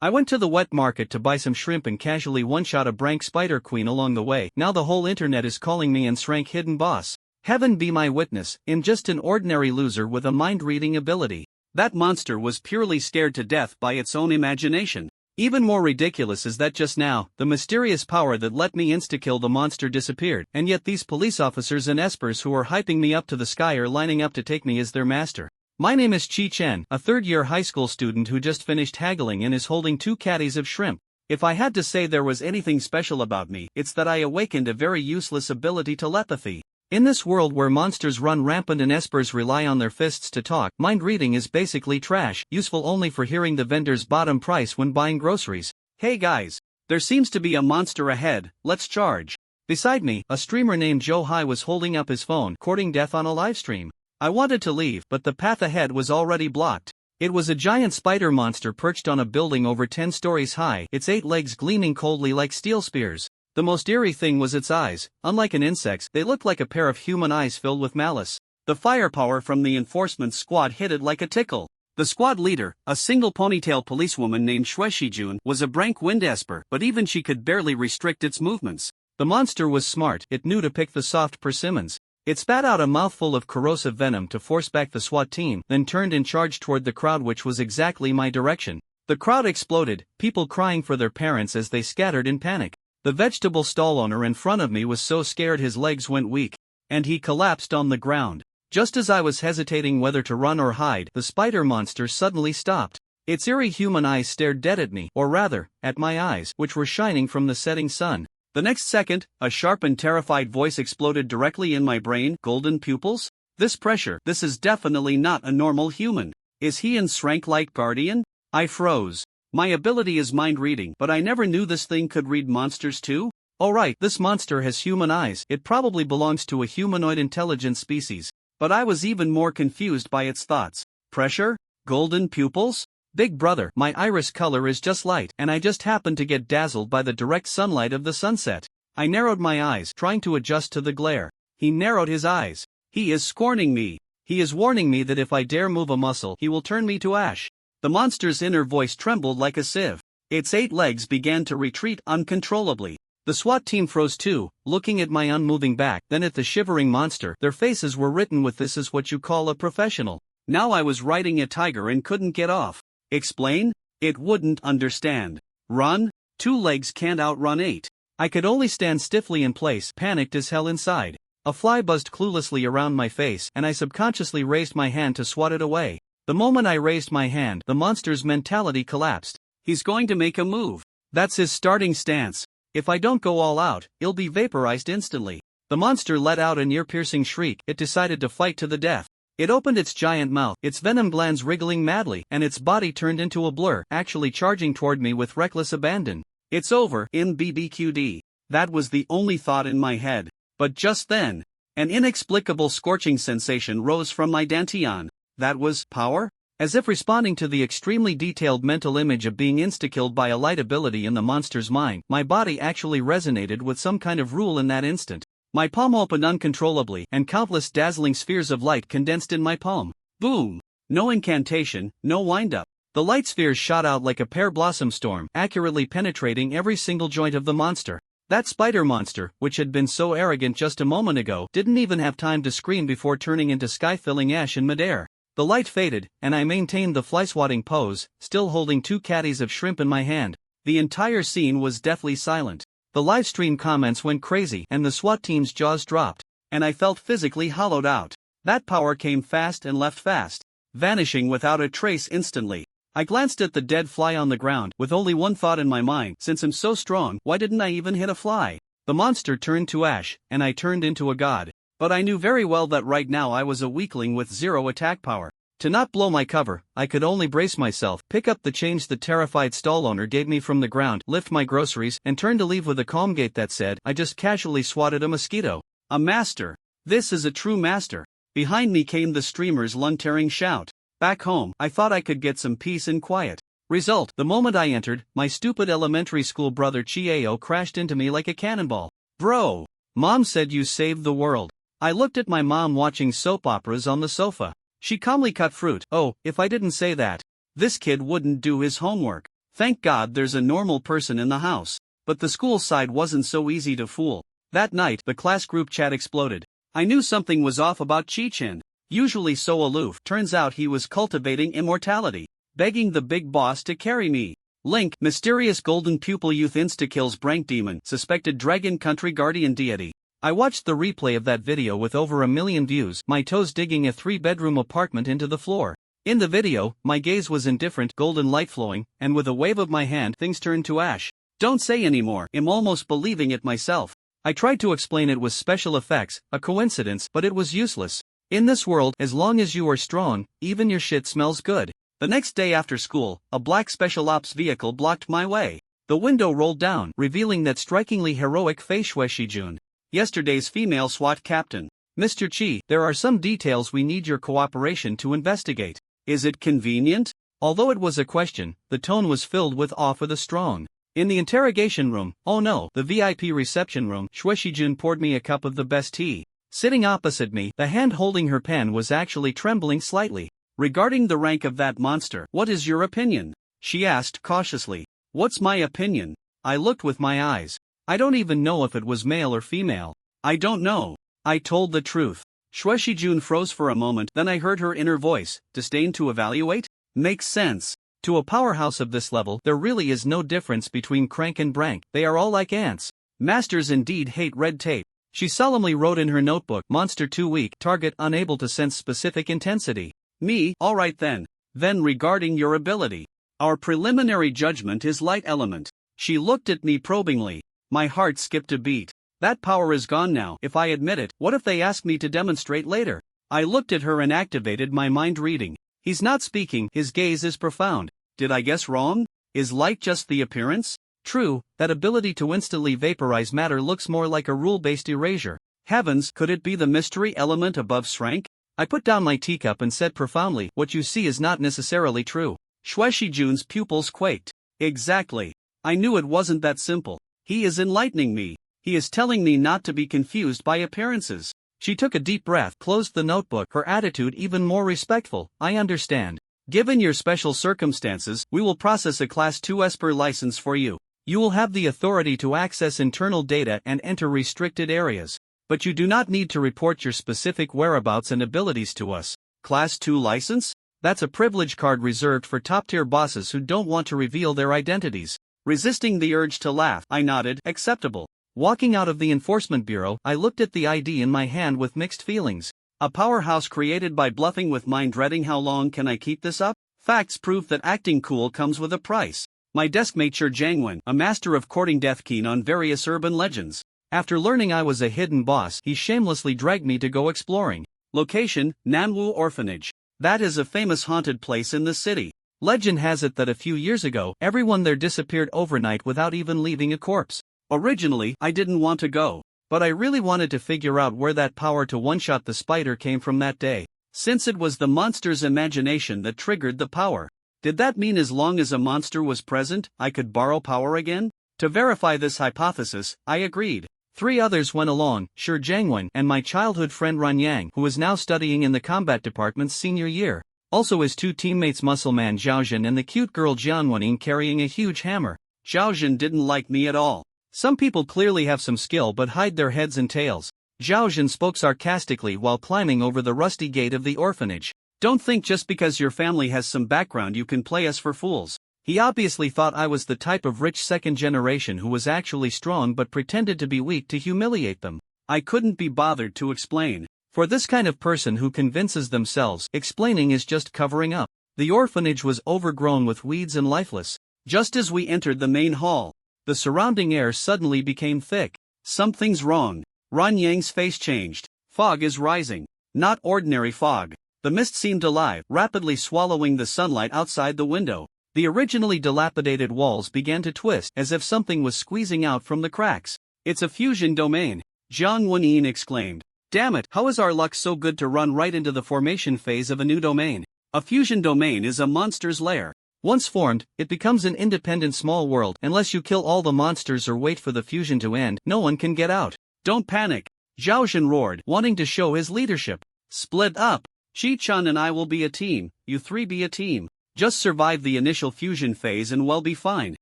I went to the wet market to buy some shrimp and casually one-shot a brank spider queen along the way. Now the whole internet is calling me and Shrank hidden boss. Heaven be my witness, I'm just an ordinary loser with a mind-reading ability. That monster was purely scared to death by its own imagination. Even more ridiculous is that just now, the mysterious power that let me insta-kill the monster disappeared, and yet these police officers and espers who are hyping me up to the sky are lining up to take me as their master. My name is Chi Chen, a third-year high school student who just finished haggling and is holding 2 caddies of shrimp. If I had to say there was anything special about me, it's that I awakened a very useless ability telepathy. In this world where monsters run rampant and espers rely on their fists to talk, mind reading is basically trash, useful only for hearing the vendor's bottom price when buying groceries. Hey guys, there seems to be a monster ahead, let's charge. Beside me, a streamer named Joe Hai was holding up his phone, courting death on a livestream. I wanted to leave, but the path ahead was already blocked. It was a giant spider monster perched on a building over 10 stories high, its 8 legs gleaming coldly like steel spears. The most eerie thing was its eyes. Unlike an insect's, they looked like a pair of human eyes filled with malice. The firepower from the enforcement squad hit it like a tickle. The squad leader, a single ponytail policewoman named Shue Shijun, was a brank wind esper, but even she could barely restrict its movements. The monster was smart, it knew to pick the soft persimmons. It spat out a mouthful of corrosive venom to force back the SWAT team, then turned and charged toward the crowd, which was exactly my direction. The crowd exploded, people crying for their parents as they scattered in panic. The vegetable stall owner in front of me was so scared his legs went weak, and he collapsed on the ground. Just as I was hesitating whether to run or hide, the spider monster suddenly stopped. Its eerie human eyes stared dead at me, or rather, at my eyes, which were shining from the setting sun. The next second, a sharp and terrified voice exploded directly in my brain. Golden pupils? This pressure, this is definitely not a normal human. Is he an Shrank-like guardian? I froze. My ability is mind reading, but I never knew this thing could read monsters too? Oh right, this monster has human eyes, it probably belongs to a humanoid intelligent species. But I was even more confused by its thoughts. Pressure? Golden pupils? Big brother, my iris color is just light, and I just happened to get dazzled by the direct sunlight of the sunset. I narrowed my eyes, trying to adjust to the glare. He narrowed his eyes. He is scorning me. He is warning me that if I dare move a muscle, he will turn me to ash. The monster's inner voice trembled like a sieve. Its 8 legs began to retreat uncontrollably. The SWAT team froze too, looking at my unmoving back, then at the shivering monster. Their faces were written with "This is what you call a professional." Now I was riding a tiger and couldn't get off. Explain? It wouldn't understand. Run? 2 legs can't outrun 8. I could only stand stiffly in place, panicked as hell inside. A fly buzzed cluelessly around my face, and I subconsciously raised my hand to swat it away. The moment I raised my hand, the monster's mentality collapsed. He's going to make a move. That's his starting stance. If I don't go all out, he'll be vaporized instantly. The monster let out an ear-piercing shriek. It decided to fight to the death. It opened its giant mouth, its venom glands wriggling madly, and its body turned into a blur, actually charging toward me with reckless abandon. It's over, MBBQD. That was the only thought in my head. But just then, an inexplicable scorching sensation rose from my dantian. That was power? As if responding to the extremely detailed mental image of being insta-killed by a light ability in the monster's mind, my body actually resonated with some kind of rule in that instant. My palm opened uncontrollably, and countless dazzling spheres of light condensed in my palm. Boom! No incantation, no wind-up. The light spheres shot out like a pear blossom storm, accurately penetrating every single joint of the monster. That spider monster, which had been so arrogant just a moment ago, didn't even have time to scream before turning into sky-filling ash in midair. The light faded, and I maintained the fly-swatting pose, still holding 2 caddies of shrimp in my hand. The entire scene was deathly silent. The livestream comments went crazy, and the SWAT team's jaws dropped, and I felt physically hollowed out. That power came fast and left fast, vanishing without a trace instantly. I glanced at the dead fly on the ground, with only one thought in my mind: since I'm so strong, why didn't I even hit a fly? The monster turned to ash, and I turned into a god. But I knew very well that right now I was a weakling with 0 attack power. To not blow my cover, I could only brace myself, pick up the change the terrified stall owner gave me from the ground, lift my groceries, and turn to leave with a calm gait that said, I just casually swatted a mosquito. A master. This is a true master. Behind me came the streamer's lung-tearing shout. Back home, I thought I could get some peace and quiet. Result, the moment I entered, my stupid elementary school brother Chiao crashed into me like a cannonball. Bro! Mom said you saved the world. I looked at my mom watching soap operas on the sofa. She calmly cut fruit. Oh, if I didn't say that. This kid wouldn't do his homework. Thank God there's a normal person in the house. But the school side wasn't so easy to fool. That night, the class group chat exploded. I knew something was off about Chi-chan. Usually so aloof, turns out he was cultivating immortality. Begging the big boss to carry me. Link, mysterious golden pupil youth insta-kills Brank demon, suspected dragon country guardian deity. I watched the replay of that video with over 1 million views, my toes digging a 3-bedroom apartment into the floor. In the video, my gaze was indifferent, golden light flowing, and with a wave of my hand, things turned to ash. Don't say anymore, I'm almost believing it myself. I tried to explain it was special effects, a coincidence, but it was useless. In this world, as long as you are strong, even your shit smells good. The next day after school, a black special ops vehicle blocked my way. The window rolled down, revealing that strikingly heroic face Shue Shijun. Yesterday's female SWAT captain. Mr. Chi, there are some details we need your cooperation to investigate. Is it convenient? Although it was a question, the tone was filled with awe for the strong. In the interrogation room, oh no, the VIP reception room, Shue Shijun poured me a cup of the best tea. Sitting opposite me, the hand holding her pen was actually trembling slightly. Regarding the rank of that monster, what is your opinion? She asked cautiously. What's my opinion? I looked with my eyes. I don't even know if it was male or female. I don't know. I told the truth. Shue Shijun froze for a moment, then I heard her inner voice, disdain to evaluate? Makes sense. To a powerhouse of this level, there really is no difference between Crank and Brank, they are all like ants. Masters indeed hate red tape. She solemnly wrote in her notebook, monster too weak, target unable to sense specific intensity. Me, alright then. Then regarding your ability. Our preliminary judgment is light element. She looked at me probingly. My heart skipped a beat. That power is gone now. If I admit it, what if they ask me to demonstrate later? I looked at her and activated my mind reading. He's not speaking, his gaze is profound. Did I guess wrong? Is light just the appearance? True, that ability to instantly vaporize matter looks more like a rule-based erasure. Heavens, could it be the mystery element above Shrank? I put down my teacup and said profoundly, what you see is not necessarily true. Shue Shijun's pupils quaked. Exactly. I knew it wasn't that simple. He is enlightening me. He is telling me not to be confused by appearances. She took a deep breath, closed the notebook, her attitude even more respectful. I understand. Given your special circumstances, we will process a Class 2 Esper license for you. You will have the authority to access internal data and enter restricted areas. But you do not need to report your specific whereabouts and abilities to us. Class 2 license? That's a privilege card reserved for top-tier bosses who don't want to reveal their identities. Resisting the urge to laugh, I nodded, acceptable. Walking out of the enforcement bureau, I looked at the ID in my hand with mixed feelings. A powerhouse created by bluffing with mind dreading. How long can I keep this up? Facts prove that acting cool comes with a price. My deskmate Sher Jangwen, a master of courting death keen on various urban legends. After learning I was a hidden boss, he shamelessly dragged me to go exploring. Location, Nanwu Orphanage. That is a famous haunted place in the city. Legend has it that a few years ago, everyone there disappeared overnight without even leaving a corpse. Originally, I didn't want to go, but I really wanted to figure out where that power to one-shot the spider came from that day. Since it was the monster's imagination that triggered the power. Did that mean as long as a monster was present, I could borrow power again? To verify this hypothesis, I agreed. 3 others went along, Sher Jangwen and my childhood friend Ran Yang, who is now studying in the combat department's senior year. Also his 2 teammates Muscleman Zhaozhen and the cute girl Jianwening carrying a huge hammer. Zhaozhen didn't like me at all. Some people clearly have some skill but hide their heads and tails. Zhaozhen spoke sarcastically while climbing over the rusty gate of the orphanage. Don't think just because your family has some background you can play us for fools. He obviously thought I was the type of rich second generation who was actually strong but pretended to be weak to humiliate them. I couldn't be bothered to explain. For this kind of person who convinces themselves, explaining is just covering up. The orphanage was overgrown with weeds and lifeless. Just as we entered the main hall, the surrounding air suddenly became thick. Something's wrong. Ran Yang's face changed. Fog is rising. Not ordinary fog. The mist seemed alive, rapidly swallowing the sunlight outside the window. The originally dilapidated walls began to twist as if something was squeezing out from the cracks. It's a fusion domain, Jiang Wenyin exclaimed. Damn it, how is our luck so good to run right into the formation phase of a new domain? A fusion domain is a monster's lair. Once formed, it becomes an independent small world. Unless you kill all the monsters or wait for the fusion to end, no one can get out. Don't panic, Zhaozhen roared, wanting to show his leadership. Split up. Chi-chan and I will be a team, you 3 be a team. Just survive the initial fusion phase and we'll be fine.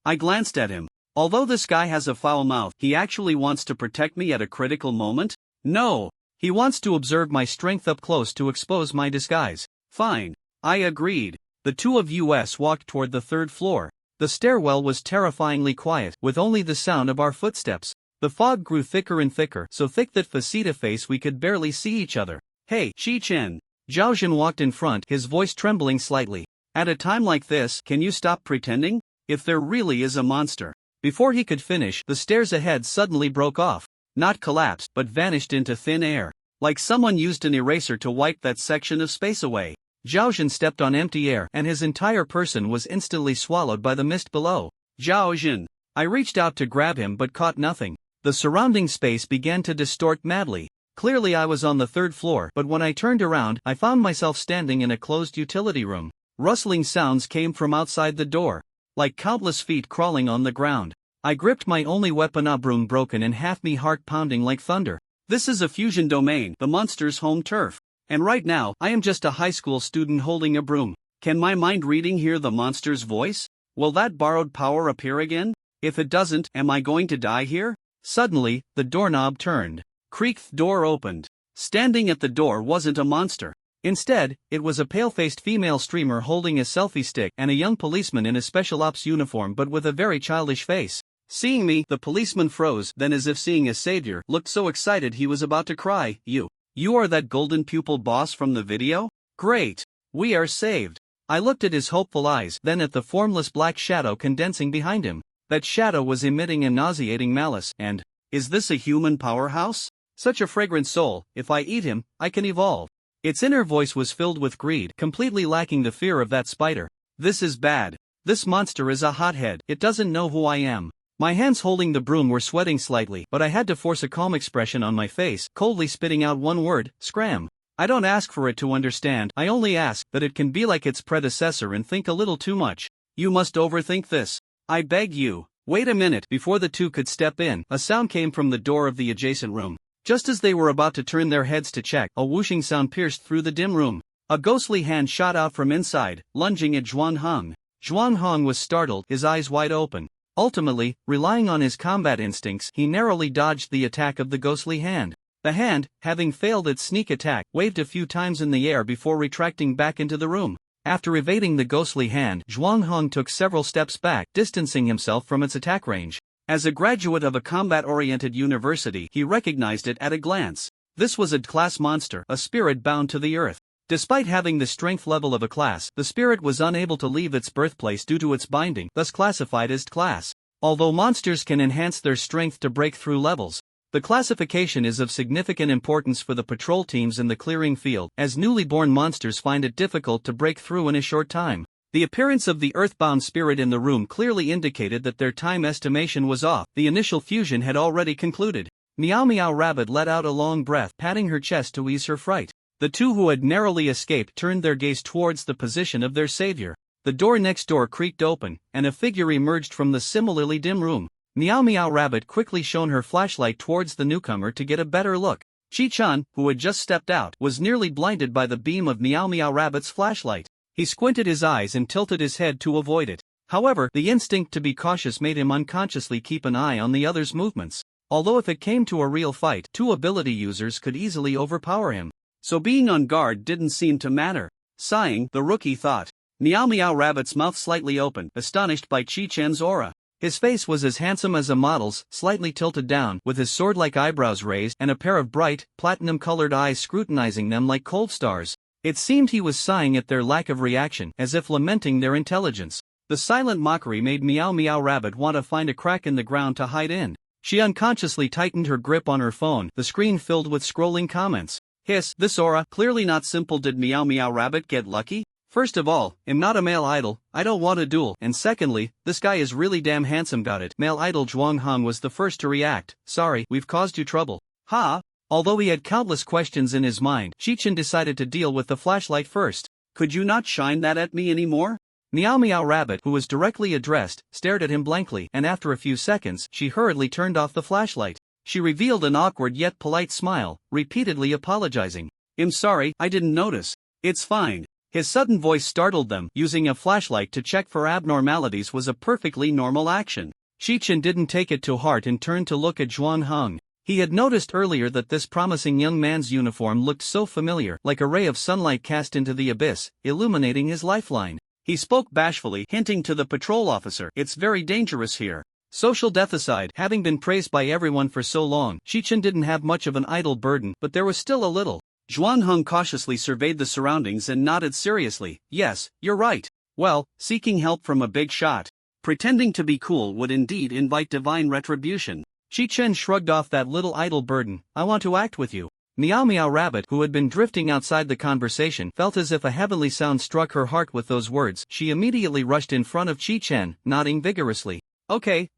I glanced at him. Although this guy has a foul mouth, he actually wants to protect me at a critical moment? No. He wants to observe my strength up close to expose my disguise. Fine. I agreed. The two of us walked toward the third floor. The stairwell was terrifyingly quiet, with only the sound of our footsteps. The fog grew thicker and thicker, so thick that face-to-face we could barely see each other. Hey, Chi-Chen. Zhao Jin walked in front, his voice trembling slightly. At a time like this, can you stop pretending? If there really is a monster. Before he could finish, the stairs ahead suddenly broke off. Not collapsed, but vanished into thin air. Like someone used an eraser to wipe that section of space away. Zhao Jin stepped on empty air, and his entire person was instantly swallowed by the mist below. Zhao Jin. I reached out to grab him but caught nothing. The surrounding space began to distort madly. Clearly I was on the third floor, but when I turned around, I found myself standing in a closed utility room. Rustling sounds came from outside the door, like countless feet crawling on the ground. I gripped my only weapon, a broom broken in half, me heart pounding like thunder. This is a fusion domain, the monster's home turf. And right now, I am just a high school student holding a broom. Can my mind reading hear the monster's voice? Will that borrowed power appear again? If it doesn't, am I going to die here? Suddenly, the doorknob turned. Creaked, door opened. Standing at the door wasn't a monster. Instead, it was a pale-faced female streamer holding a selfie stick and a young policeman in a special ops uniform but with a very childish face. Seeing me, the policeman froze, then as if seeing a savior, looked so excited he was about to cry. You are that golden pupil boss from the video? Great! We are saved. I looked at his hopeful eyes, then at the formless black shadow condensing behind him. That shadow was emitting a nauseating malice, and, is this a human powerhouse? Such a fragrant soul, if I eat him, I can evolve. Its inner voice was filled with greed, completely lacking the fear of that spider. This is bad. This monster is a hothead, it doesn't know who I am. My hands holding the broom were sweating slightly, but I had to force a calm expression on my face, coldly spitting out one word, scram. I don't ask for it to understand, I only ask that it can be like its predecessor and think a little too much. You must overthink this. I beg you. Wait a minute. Before the two could step in, a sound came from the door of the adjacent room. Just as they were about to turn their heads to check, a whooshing sound pierced through the dim room. A ghostly hand shot out from inside, lunging at Zhuang Hong. Zhuang Hong was startled, his eyes wide open. Ultimately, relying on his combat instincts, he narrowly dodged the attack of the ghostly hand. The hand, having failed its sneak attack, waved a few times in the air before retracting back into the room. After evading the ghostly hand, Zhuang Hong took several steps back, distancing himself from its attack range. As a graduate of a combat-oriented university, he recognized it at a glance. This was a class monster, a spirit bound to the earth. Despite having the strength level of a class, the spirit was unable to leave its birthplace due to its binding, thus classified as class. Although monsters can enhance their strength to break through levels, the classification is of significant importance for the patrol teams in the clearing field, as newly born monsters find it difficult to break through in a short time. The appearance of the earthbound spirit in the room clearly indicated that their time estimation was off. The initial fusion had already concluded. Meow Meow Rabbit let out a long breath, patting her chest to ease her fright. The two who had narrowly escaped turned their gaze towards the position of their savior. The door next door creaked open, and a figure emerged from the similarly dim room. Meow Meow Rabbit quickly shone her flashlight towards the newcomer to get a better look. Chi-Chan, who had just stepped out, was nearly blinded by the beam of Meow Meow Rabbit's flashlight. He squinted his eyes and tilted his head to avoid it. However, the instinct to be cautious made him unconsciously keep an eye on the other's movements. Although if it came to a real fight, two ability users could easily overpower him. So being on guard didn't seem to matter. Sighing, the rookie thought. Meow Meow Rabbit's mouth slightly opened, astonished by Chi-Chan's aura. His face was as handsome as a model's, slightly tilted down, with his sword-like eyebrows raised and a pair of bright, platinum-colored eyes scrutinizing them like cold stars. It seemed he was sighing at their lack of reaction, as if lamenting their intelligence. The silent mockery made Meow Meow Rabbit want to find a crack in the ground to hide in. She unconsciously tightened her grip on her phone, the screen filled with scrolling comments. Hiss, this aura, clearly not simple. Did Meow Meow Rabbit get lucky? First of all, I'm not a male idol, I don't want a duel, and secondly, this guy is really damn handsome. Got it. Male idol Zhuang Hong was the first to react. Sorry, we've caused you trouble. Ha! Although he had countless questions in his mind, Chi-Chan decided to deal with the flashlight first. Could you not shine that at me anymore? Meow Meow Rabbit, who was directly addressed, stared at him blankly, and after a few seconds, she hurriedly turned off the flashlight. She revealed an awkward yet polite smile, repeatedly apologizing. I'm sorry, I didn't notice. It's fine. His sudden voice startled them. Using a flashlight to check for abnormalities was a perfectly normal action. Shi-chin didn't take it to heart and turned to look at Zhuang Heng. He had noticed earlier that this promising young man's uniform looked so familiar, like a ray of sunlight cast into the abyss, illuminating his lifeline. He spoke bashfully, hinting to the patrol officer, "It's very dangerous here." Social death aside, having been praised by everyone for so long, Shi-chin didn't have much of an idle burden, but there was still a little. Zhuang Heng cautiously surveyed the surroundings and nodded seriously. "Yes, you're right. Well, seeking help from a big shot. Pretending to be cool would indeed invite divine retribution." Shi-chin shrugged off that little idle burden. "I want to act with you." Meow Meow Rabbit, who had been drifting outside the conversation, felt as if a heavenly sound struck her heart with those words. She immediately rushed in front of Shi-chin, nodding vigorously. Okay.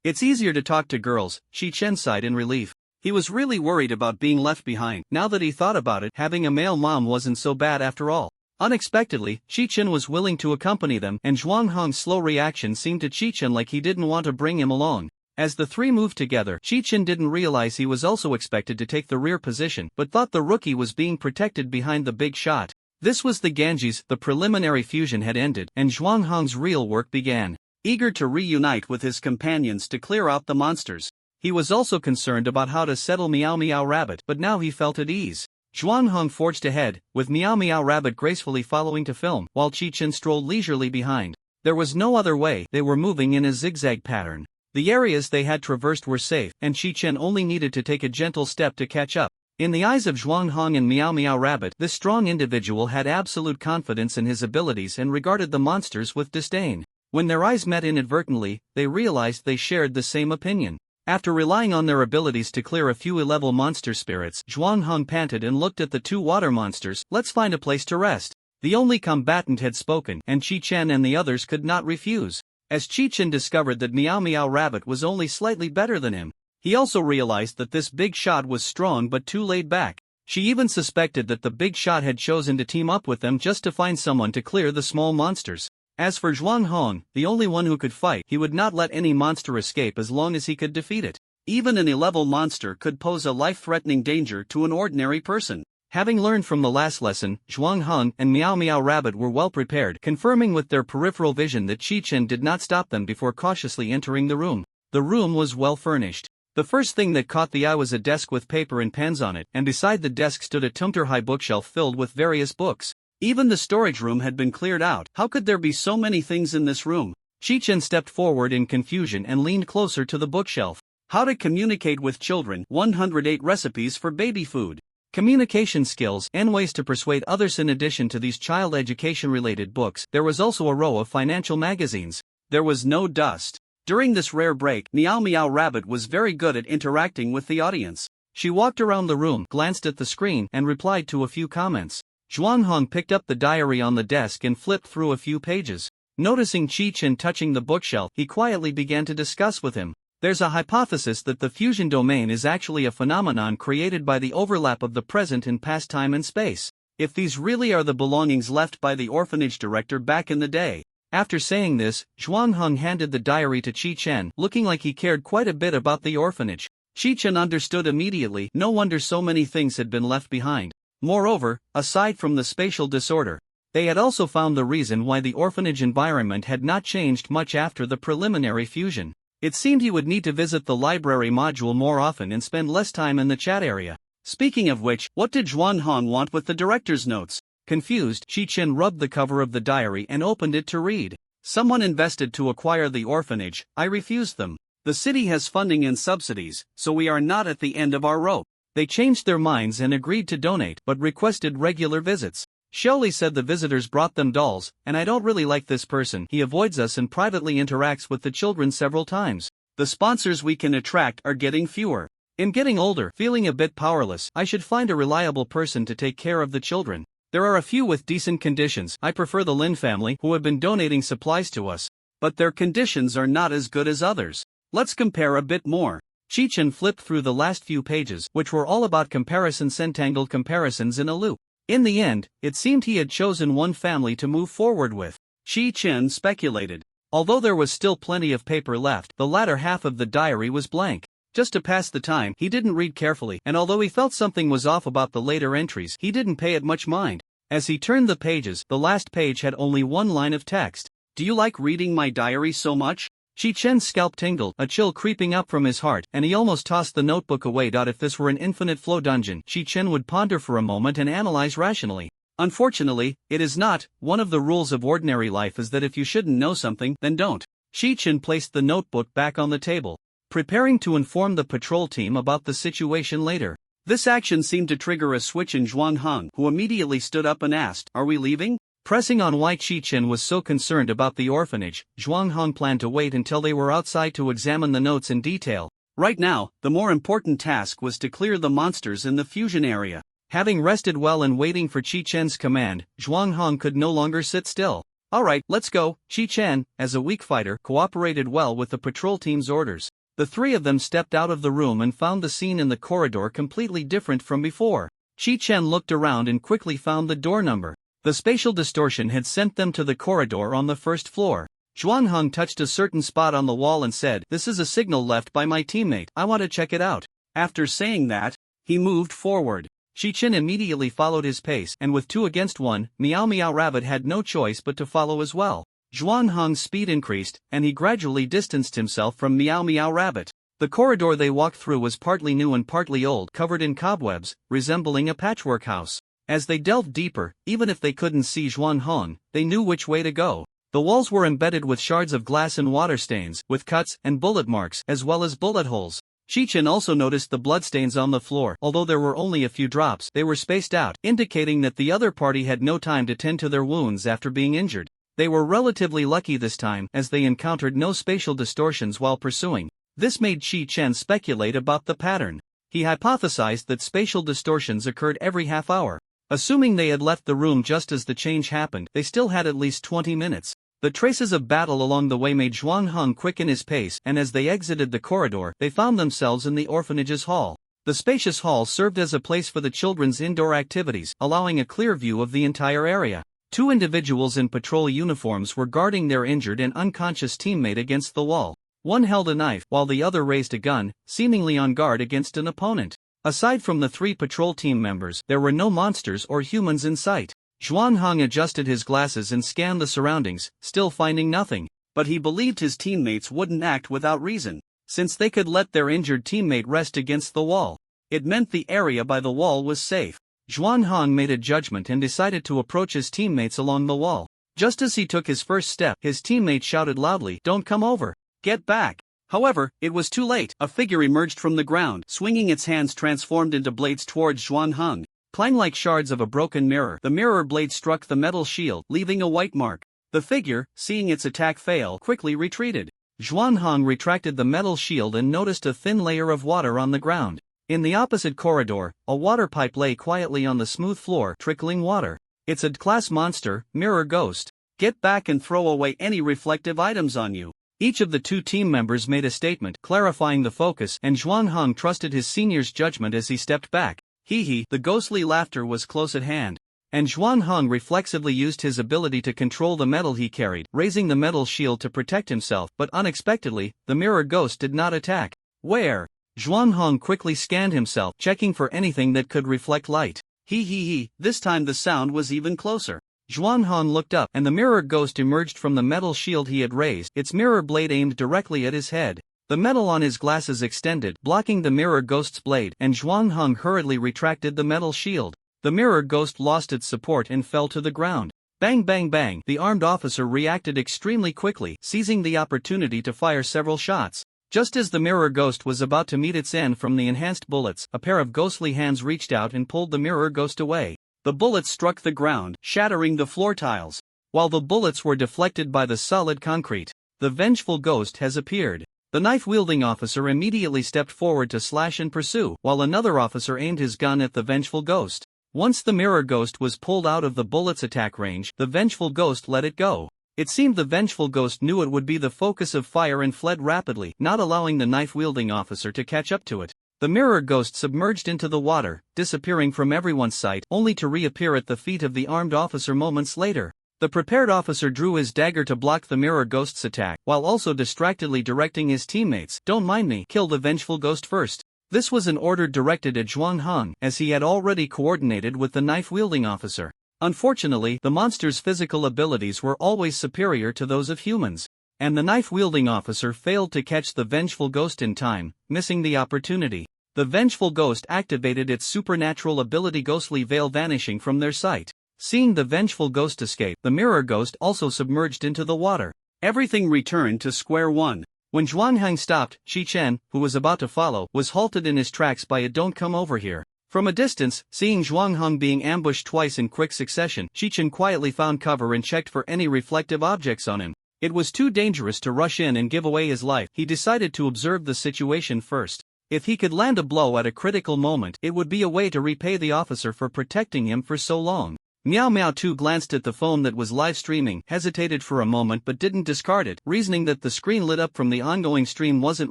It's easier to talk to girls," Shi-chin sighed in relief. He was really worried about being left behind. Now that he thought about it, having a male mom wasn't so bad after all. Unexpectedly, Shi-chin was willing to accompany them, and Zhuang Heng's slow reaction seemed to Shi-chin like he didn't want to bring him along. As the three moved together, Shi-chin didn't realize he was also expected to take the rear position, but thought the rookie was being protected behind the big shot. This was the Ganges. The preliminary fusion had ended, and Zhuang Heng's real work began. Eager to reunite with his companions to clear out the monsters, he was also concerned about how to settle Meow Meow Rabbit, but now he felt at ease. Zhuang Heng forged ahead, with Meow Meow Rabbit gracefully following to film, while Shi-chin strolled leisurely behind. There was no other way. They were moving in a zigzag pattern. The areas they had traversed were safe, and Shi-chin only needed to take a gentle step to catch up. In the eyes of Zhuang Heng and Meow Meow Rabbit, this strong individual had absolute confidence in his abilities and regarded the monsters with disdain. When their eyes met inadvertently, they realized they shared the same opinion. After relying on their abilities to clear a few level monster spirits, Zhuang Heng panted and looked at the two water monsters. "Let's find a place to rest." The only combatant had spoken, and Shi-chin and the others could not refuse. As Shi-chin discovered that Meow Meow Rabbit was only slightly better than him, he also realized that this big shot was strong but too laid back. She even suspected that the big shot had chosen to team up with them just to find someone to clear the small monsters. As for Zhuang Heng, the only one who could fight, he would not let any monster escape as long as he could defeat it. Even an A-level monster could pose a life-threatening danger to an ordinary person. Having learned from the last lesson, Zhuang Heng and Meow Meow Rabbit were well prepared, confirming with their peripheral vision that Shi-chin did not stop them before cautiously entering the room. The room was well furnished. The first thing that caught the eye was a desk with paper and pens on it, and beside the desk stood a tumter-high bookshelf filled with various books. Even the storage room had been cleared out. How could there be so many things in this room? Shi-chin stepped forward in confusion and leaned closer to the bookshelf. How to communicate with children, 108 recipes for baby food. Communication skills and ways to persuade others. In addition to these child education-related books, there was also a row of financial magazines. There was no dust. During this rare break, Meow Meow Rabbit was very good at interacting with the audience. She walked around the room, glanced at the screen, and replied to a few comments. Zhuang Heng picked up the diary on the desk and flipped through a few pages. Noticing Shi-chin touching the bookshelf, he quietly began to discuss with him. There's a hypothesis that the fusion domain is actually a phenomenon created by the overlap of the present and past time and space. If these really are the belongings left by the orphanage director back in the day. After saying this, Zhuang Heng handed the diary to Shi-chin, looking like he cared quite a bit about the orphanage. Shi-chin understood immediately. No wonder so many things had been left behind. Moreover, aside from the spatial disorder, they had also found the reason why the orphanage environment had not changed much after the preliminary fusion. It seemed he would need to visit the library module more often and spend less time in the chat area. Speaking of which, what did Zhuang Heng want with the director's notes? Confused, Shi-chin rubbed the cover of the diary and opened it to read. Someone invested to acquire the orphanage. I refused them. The city has funding and subsidies, so we are not at the end of our rope. They changed their minds and agreed to donate, but requested regular visits. Shelley said the visitors brought them dolls, and I don't really like this person. He avoids us and privately interacts with the children several times. The sponsors we can attract are getting fewer. I'm getting older, feeling a bit powerless. I should find a reliable person to take care of the children. There are a few with decent conditions. I prefer the Lin family, who have been donating supplies to us. But their conditions are not as good as others. Let's compare a bit more. Shi-chin flipped through the last few pages, which were all about comparisons, entangled comparisons in a loop. In the end, it seemed he had chosen one family to move forward with. Shi-chin speculated. Although there was still plenty of paper left, the latter half of the diary was blank. Just to pass the time, he didn't read carefully, and although he felt something was off about the later entries, he didn't pay it much mind. As he turned the pages, the last page had only one line of text. "Do you like reading my diary so much?" Shi Chen's scalp tingled, a chill creeping up from his heart, and he almost tossed the notebook away. If this were an infinite flow dungeon, Shi Chen would ponder for a moment and analyze rationally. Unfortunately, it is not. One of the rules of ordinary life is that if you shouldn't know something, then don't. Shi Chen placed the notebook back on the table, preparing to inform the patrol team about the situation later. This action seemed to trigger a switch in Zhuang Heng, who immediately stood up and asked, "Are we leaving?" Pressing on why Shi Chen was so concerned about the orphanage, Zhuang Heng planned to wait until they were outside to examine the notes in detail. Right now, the more important task was to clear the monsters in the fusion area. Having rested well and waiting for Shi Chen's command, Zhuang Heng could no longer sit still. "Alright, let's go." Shi Chen, as a weak fighter, cooperated well with the patrol team's orders. The three of them stepped out of the room and found the scene in the corridor completely different from before. Shi Chen looked around and quickly found the door number. The spatial distortion had sent them to the corridor on the first floor. Zhuang Heng touched a certain spot on the wall and said, "This is a signal left by my teammate, I want to check it out." After saying that, he moved forward. Shi Chen immediately followed his pace, and with 2 against 1, Meow Meow Rabbit had no choice but to follow as well. Zhuang Heng's speed increased, and he gradually distanced himself from Meow Meow Rabbit. The corridor they walked through was partly new and partly old, covered in cobwebs, resembling a patchwork house. As they delved deeper, even if they couldn't see Zhuang Heng, they knew which way to go. The walls were embedded with shards of glass and water stains, with cuts and bullet marks, as well as bullet holes. Shi Chen also noticed the bloodstains on the floor. Although there were only a few drops, they were spaced out, indicating that the other party had no time to tend to their wounds after being injured. They were relatively lucky this time, as they encountered no spatial distortions while pursuing. This made Shi Chen speculate about the pattern. He hypothesized that spatial distortions occurred every half hour. Assuming they had left the room just as the change happened, they still had at least 20 minutes. The traces of battle along the way made Zhuang Heng quicken his pace, and as they exited the corridor, they found themselves in the orphanage's hall. The spacious hall served as a place for the children's indoor activities, allowing a clear view of the entire area. 2 individuals in patrol uniforms were guarding their injured and unconscious teammate against the wall. One held a knife, while the other raised a gun, seemingly on guard against an opponent. Aside from the 3 patrol team members, there were no monsters or humans in sight. Zhuang Heng adjusted his glasses and scanned the surroundings, still finding nothing. But he believed his teammates wouldn't act without reason, since they could let their injured teammate rest against the wall. It meant the area by the wall was safe. Zhuang Heng made a judgment and decided to approach his teammates along the wall. Just as he took his first step, his teammate shouted loudly, "Don't come over! Get back!" However, it was too late. A figure emerged from the ground, swinging its hands transformed into blades towards Zhuang Heng. Clang like shards of a broken mirror, the mirror blade struck the metal shield, leaving a white mark. The figure, seeing its attack fail, quickly retreated. Zhuang Heng retracted the metal shield and noticed a thin layer of water on the ground. In the opposite corridor, a water pipe lay quietly on the smooth floor, trickling water. "It's a class monster, Mirror Ghost. Get back and throw away any reflective items on you." Each of the 2 team members made a statement, clarifying the focus, and Zhuang Heng trusted his senior's judgment as he stepped back. Hee, the ghostly laughter was close at hand. And Zhuang Heng reflexively used his ability to control the metal he carried, raising the metal shield to protect himself, but unexpectedly, the mirror ghost did not attack. Where? Zhuang Heng quickly scanned himself, checking for anything that could reflect light. Hee, this time the sound was even closer. Zhuang Heng looked up, and the mirror ghost emerged from the metal shield he had raised, its mirror blade aimed directly at his head. The metal on his glasses extended, blocking the mirror ghost's blade, and Zhuang Heng hurriedly retracted the metal shield. The mirror ghost lost its support and fell to the ground. Bang bang bang! The armed officer reacted extremely quickly, seizing the opportunity to fire several shots. Just as the mirror ghost was about to meet its end from the enhanced bullets, a pair of ghostly hands reached out and pulled the mirror ghost away. The bullets struck the ground, shattering the floor tiles. While the bullets were deflected by the solid concrete, the vengeful ghost has appeared. The knife-wielding officer immediately stepped forward to slash and pursue, while another officer aimed his gun at the vengeful ghost. Once the mirror ghost was pulled out of the bullet's attack range, the vengeful ghost let it go. It seemed the vengeful ghost knew it would be the focus of fire and fled rapidly, not allowing the knife-wielding officer to catch up to it. The mirror ghost submerged into the water, disappearing from everyone's sight, only to reappear at the feet of the armed officer moments later. The prepared officer drew his dagger to block the mirror ghost's attack, while also distractedly directing his teammates, "Don't mind me, kill the vengeful ghost first." This was an order directed at Zhuang Heng, as he had already coordinated with the knife-wielding officer. Unfortunately, the monster's physical abilities were always superior to those of humans, and the knife-wielding officer failed to catch the vengeful ghost in time, missing the opportunity. The vengeful ghost activated its supernatural ability, ghostly veil vanishing from their sight. Seeing the vengeful ghost escape, the mirror ghost also submerged into the water. Everything returned to square one. When Zhuanghang stopped, Shi-Chen, who was about to follow, was halted in his tracks by a "Don't come over here." From a distance, seeing Zhuanghang being ambushed twice in quick succession, Shi-Chen quietly found cover and checked for any reflective objects on him. It was too dangerous to rush in and give away his life. He decided to observe the situation first. If he could land a blow at a critical moment, it would be a way to repay the officer for protecting him for so long. Miao Miao too glanced at the phone that was live streaming, hesitated for a moment but didn't discard it, reasoning that the screen lit up from the ongoing stream wasn't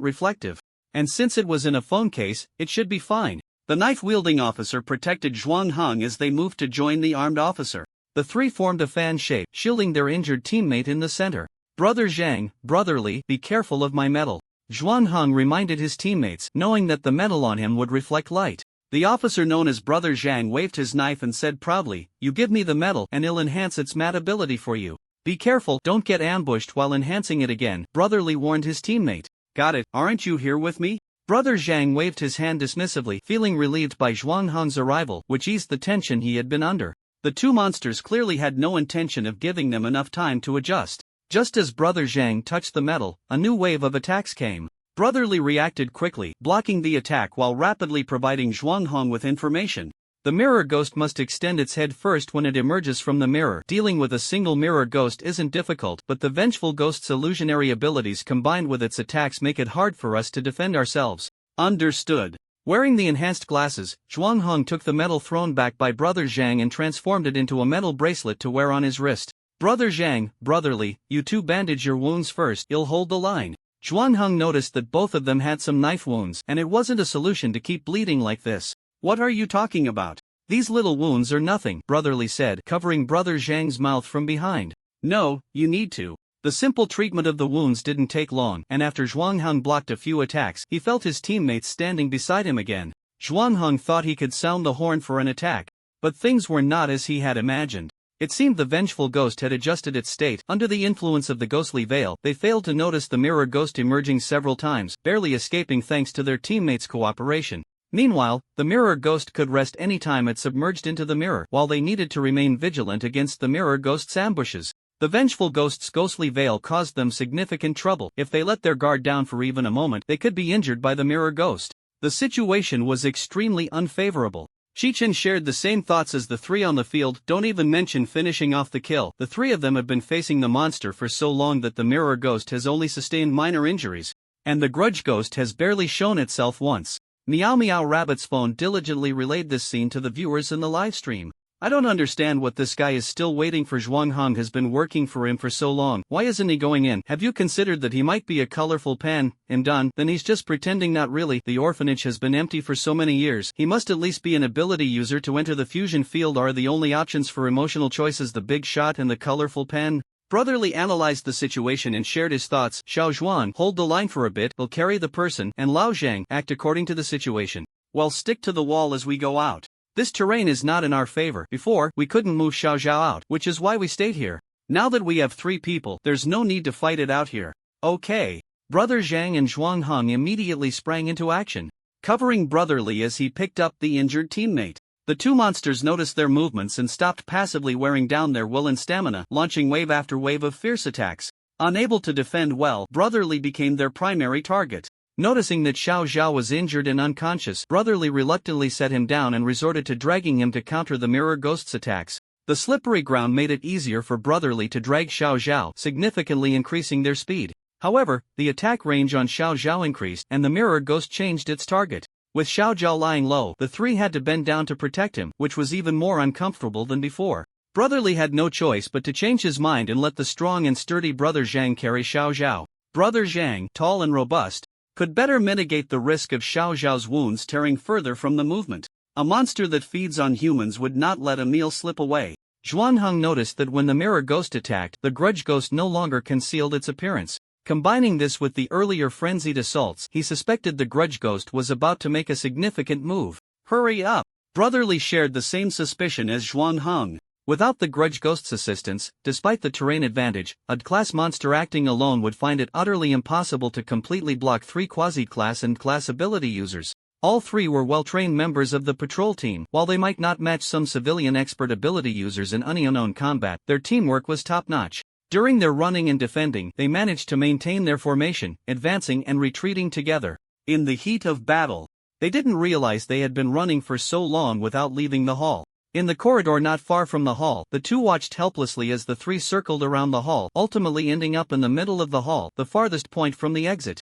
reflective. And since it was in a phone case, it should be fine. The knife-wielding officer protected Zhuanghang as they moved to join the armed officer. The three formed a fan shape, shielding their injured teammate in the center. "Brother Zhang, brotherly, be careful of my metal," Zhuanghang reminded his teammates, knowing that the metal on him would reflect light. The officer known as Brother Zhang waved his knife and said proudly, "You give me the metal and I'll enhance its mat ability for you. Be careful, don't get ambushed while enhancing it again," brotherly warned his teammate. "Got it, aren't you here with me?" Brother Zhang waved his hand dismissively, feeling relieved by Zhuanghang's arrival, which eased the tension he had been under. The two monsters clearly had no intention of giving them enough time to adjust. Just as Brother Zhang touched the metal, a new wave of attacks came. Brotherly reacted quickly, blocking the attack while rapidly providing Zhuanghang with information. The mirror ghost must extend its head first when it emerges from the mirror. Dealing with a single mirror ghost isn't difficult, but the vengeful ghost's illusionary abilities combined with its attacks make it hard for us to defend ourselves. Understood. Wearing the enhanced glasses, Zhuanghang took the metal thrown back by Brother Zhang and transformed it into a metal bracelet to wear on his wrist. "Brother Zhang, brotherly, you two bandage your wounds first, I'll hold the line." Zhuanghang noticed that both of them had some knife wounds, and it wasn't a solution to keep bleeding like this. "What are you talking about? These little wounds are nothing," brotherly said, covering Brother Zhang's mouth from behind. "No, you need to." The simple treatment of the wounds didn't take long, and after Zhuanghang blocked a few attacks, he felt his teammates standing beside him again. Zhuanghang thought he could sound the horn for an attack, but things were not as he had imagined. It seemed the vengeful ghost had adjusted its state. Under the influence of the ghostly veil, they failed to notice the mirror ghost emerging several times, barely escaping thanks to their teammates' cooperation. Meanwhile, the mirror ghost could rest any time it submerged into the mirror, while they needed to remain vigilant against the mirror ghost's ambushes. The vengeful ghost's ghostly veil caused them significant trouble. If they let their guard down for even a moment, they could be injured by the mirror ghost. The situation was extremely unfavorable. Shi-Chen shared the same thoughts as the three on the field. Don't even mention finishing off the kill. The three of them have been facing the monster for so long that the mirror ghost has only sustained minor injuries, and the grudge ghost has barely shown itself once. Meow Meow Rabbit's phone diligently relayed this scene to the viewers in the live stream. "I don't understand what this guy is still waiting for. Zhuanghang has been working for him for so long. Why isn't he going in? Have you considered that he might be a colorful pan? And done, then he's just pretending. Not really. The orphanage has been empty for so many years. He must at least be an ability user to enter the fusion field. Are the only options for emotional choices the big shot and the colorful pen?" Brotherly analyzed the situation and shared his thoughts. "Xiao Zhuan, hold the line for a bit, we'll carry the person, and Lao Zhang, act according to the situation. Well, stick to the wall as we go out. This terrain is not in our favor. Before, we couldn't move Xiao Zhao out, which is why we stayed here. Now that we have 3 people, there's no need to fight it out here." "Okay." Brother Zhang and Zhuanghang immediately sprang into action, covering Brotherly as he picked up the injured teammate. The two monsters noticed their movements and stopped passively, wearing down their will and stamina, launching wave after wave of fierce attacks. Unable to defend well, Brotherly became their primary target. Noticing that Xiao Zhao was injured and unconscious, Brotherly reluctantly set him down and resorted to dragging him to counter the mirror ghost's attacks. The slippery ground made it easier for Brotherly to drag Xiao Zhao, significantly increasing their speed. However, the attack range on Xiao Zhao increased, and the mirror ghost changed its target. With Xiao Zhao lying low, the three had to bend down to protect him, which was even more uncomfortable than before. Brotherly had no choice but to change his mind and let the strong and sturdy Brother Zhang carry Xiao Zhao. Brother Zhang, tall and robust, could better mitigate the risk of Xiao Zhao's wounds tearing further from the movement. A monster that feeds on humans would not let a meal slip away. Zhuanghang noticed that when the mirror ghost attacked, the grudge ghost no longer concealed its appearance. Combining this with the earlier frenzied assaults, he suspected the grudge ghost was about to make a significant move. "Hurry up!" Brotherly shared the same suspicion as Zhuanghang. Without the Grudge Ghost's assistance, despite the terrain advantage, a class monster acting alone would find it utterly impossible to completely block 3 quasi-class and class ability users. All 3 were well-trained members of the patrol team. While they might not match some civilian expert ability users in unknown combat, their teamwork was top-notch. During their running and defending, they managed to maintain their formation, advancing and retreating together. In the heat of battle, they didn't realize they had been running for so long without leaving the hall. In the corridor not far from the hall, the 2 watched helplessly as the 3 circled around the hall, ultimately ending up in the middle of the hall, the farthest point from the exit.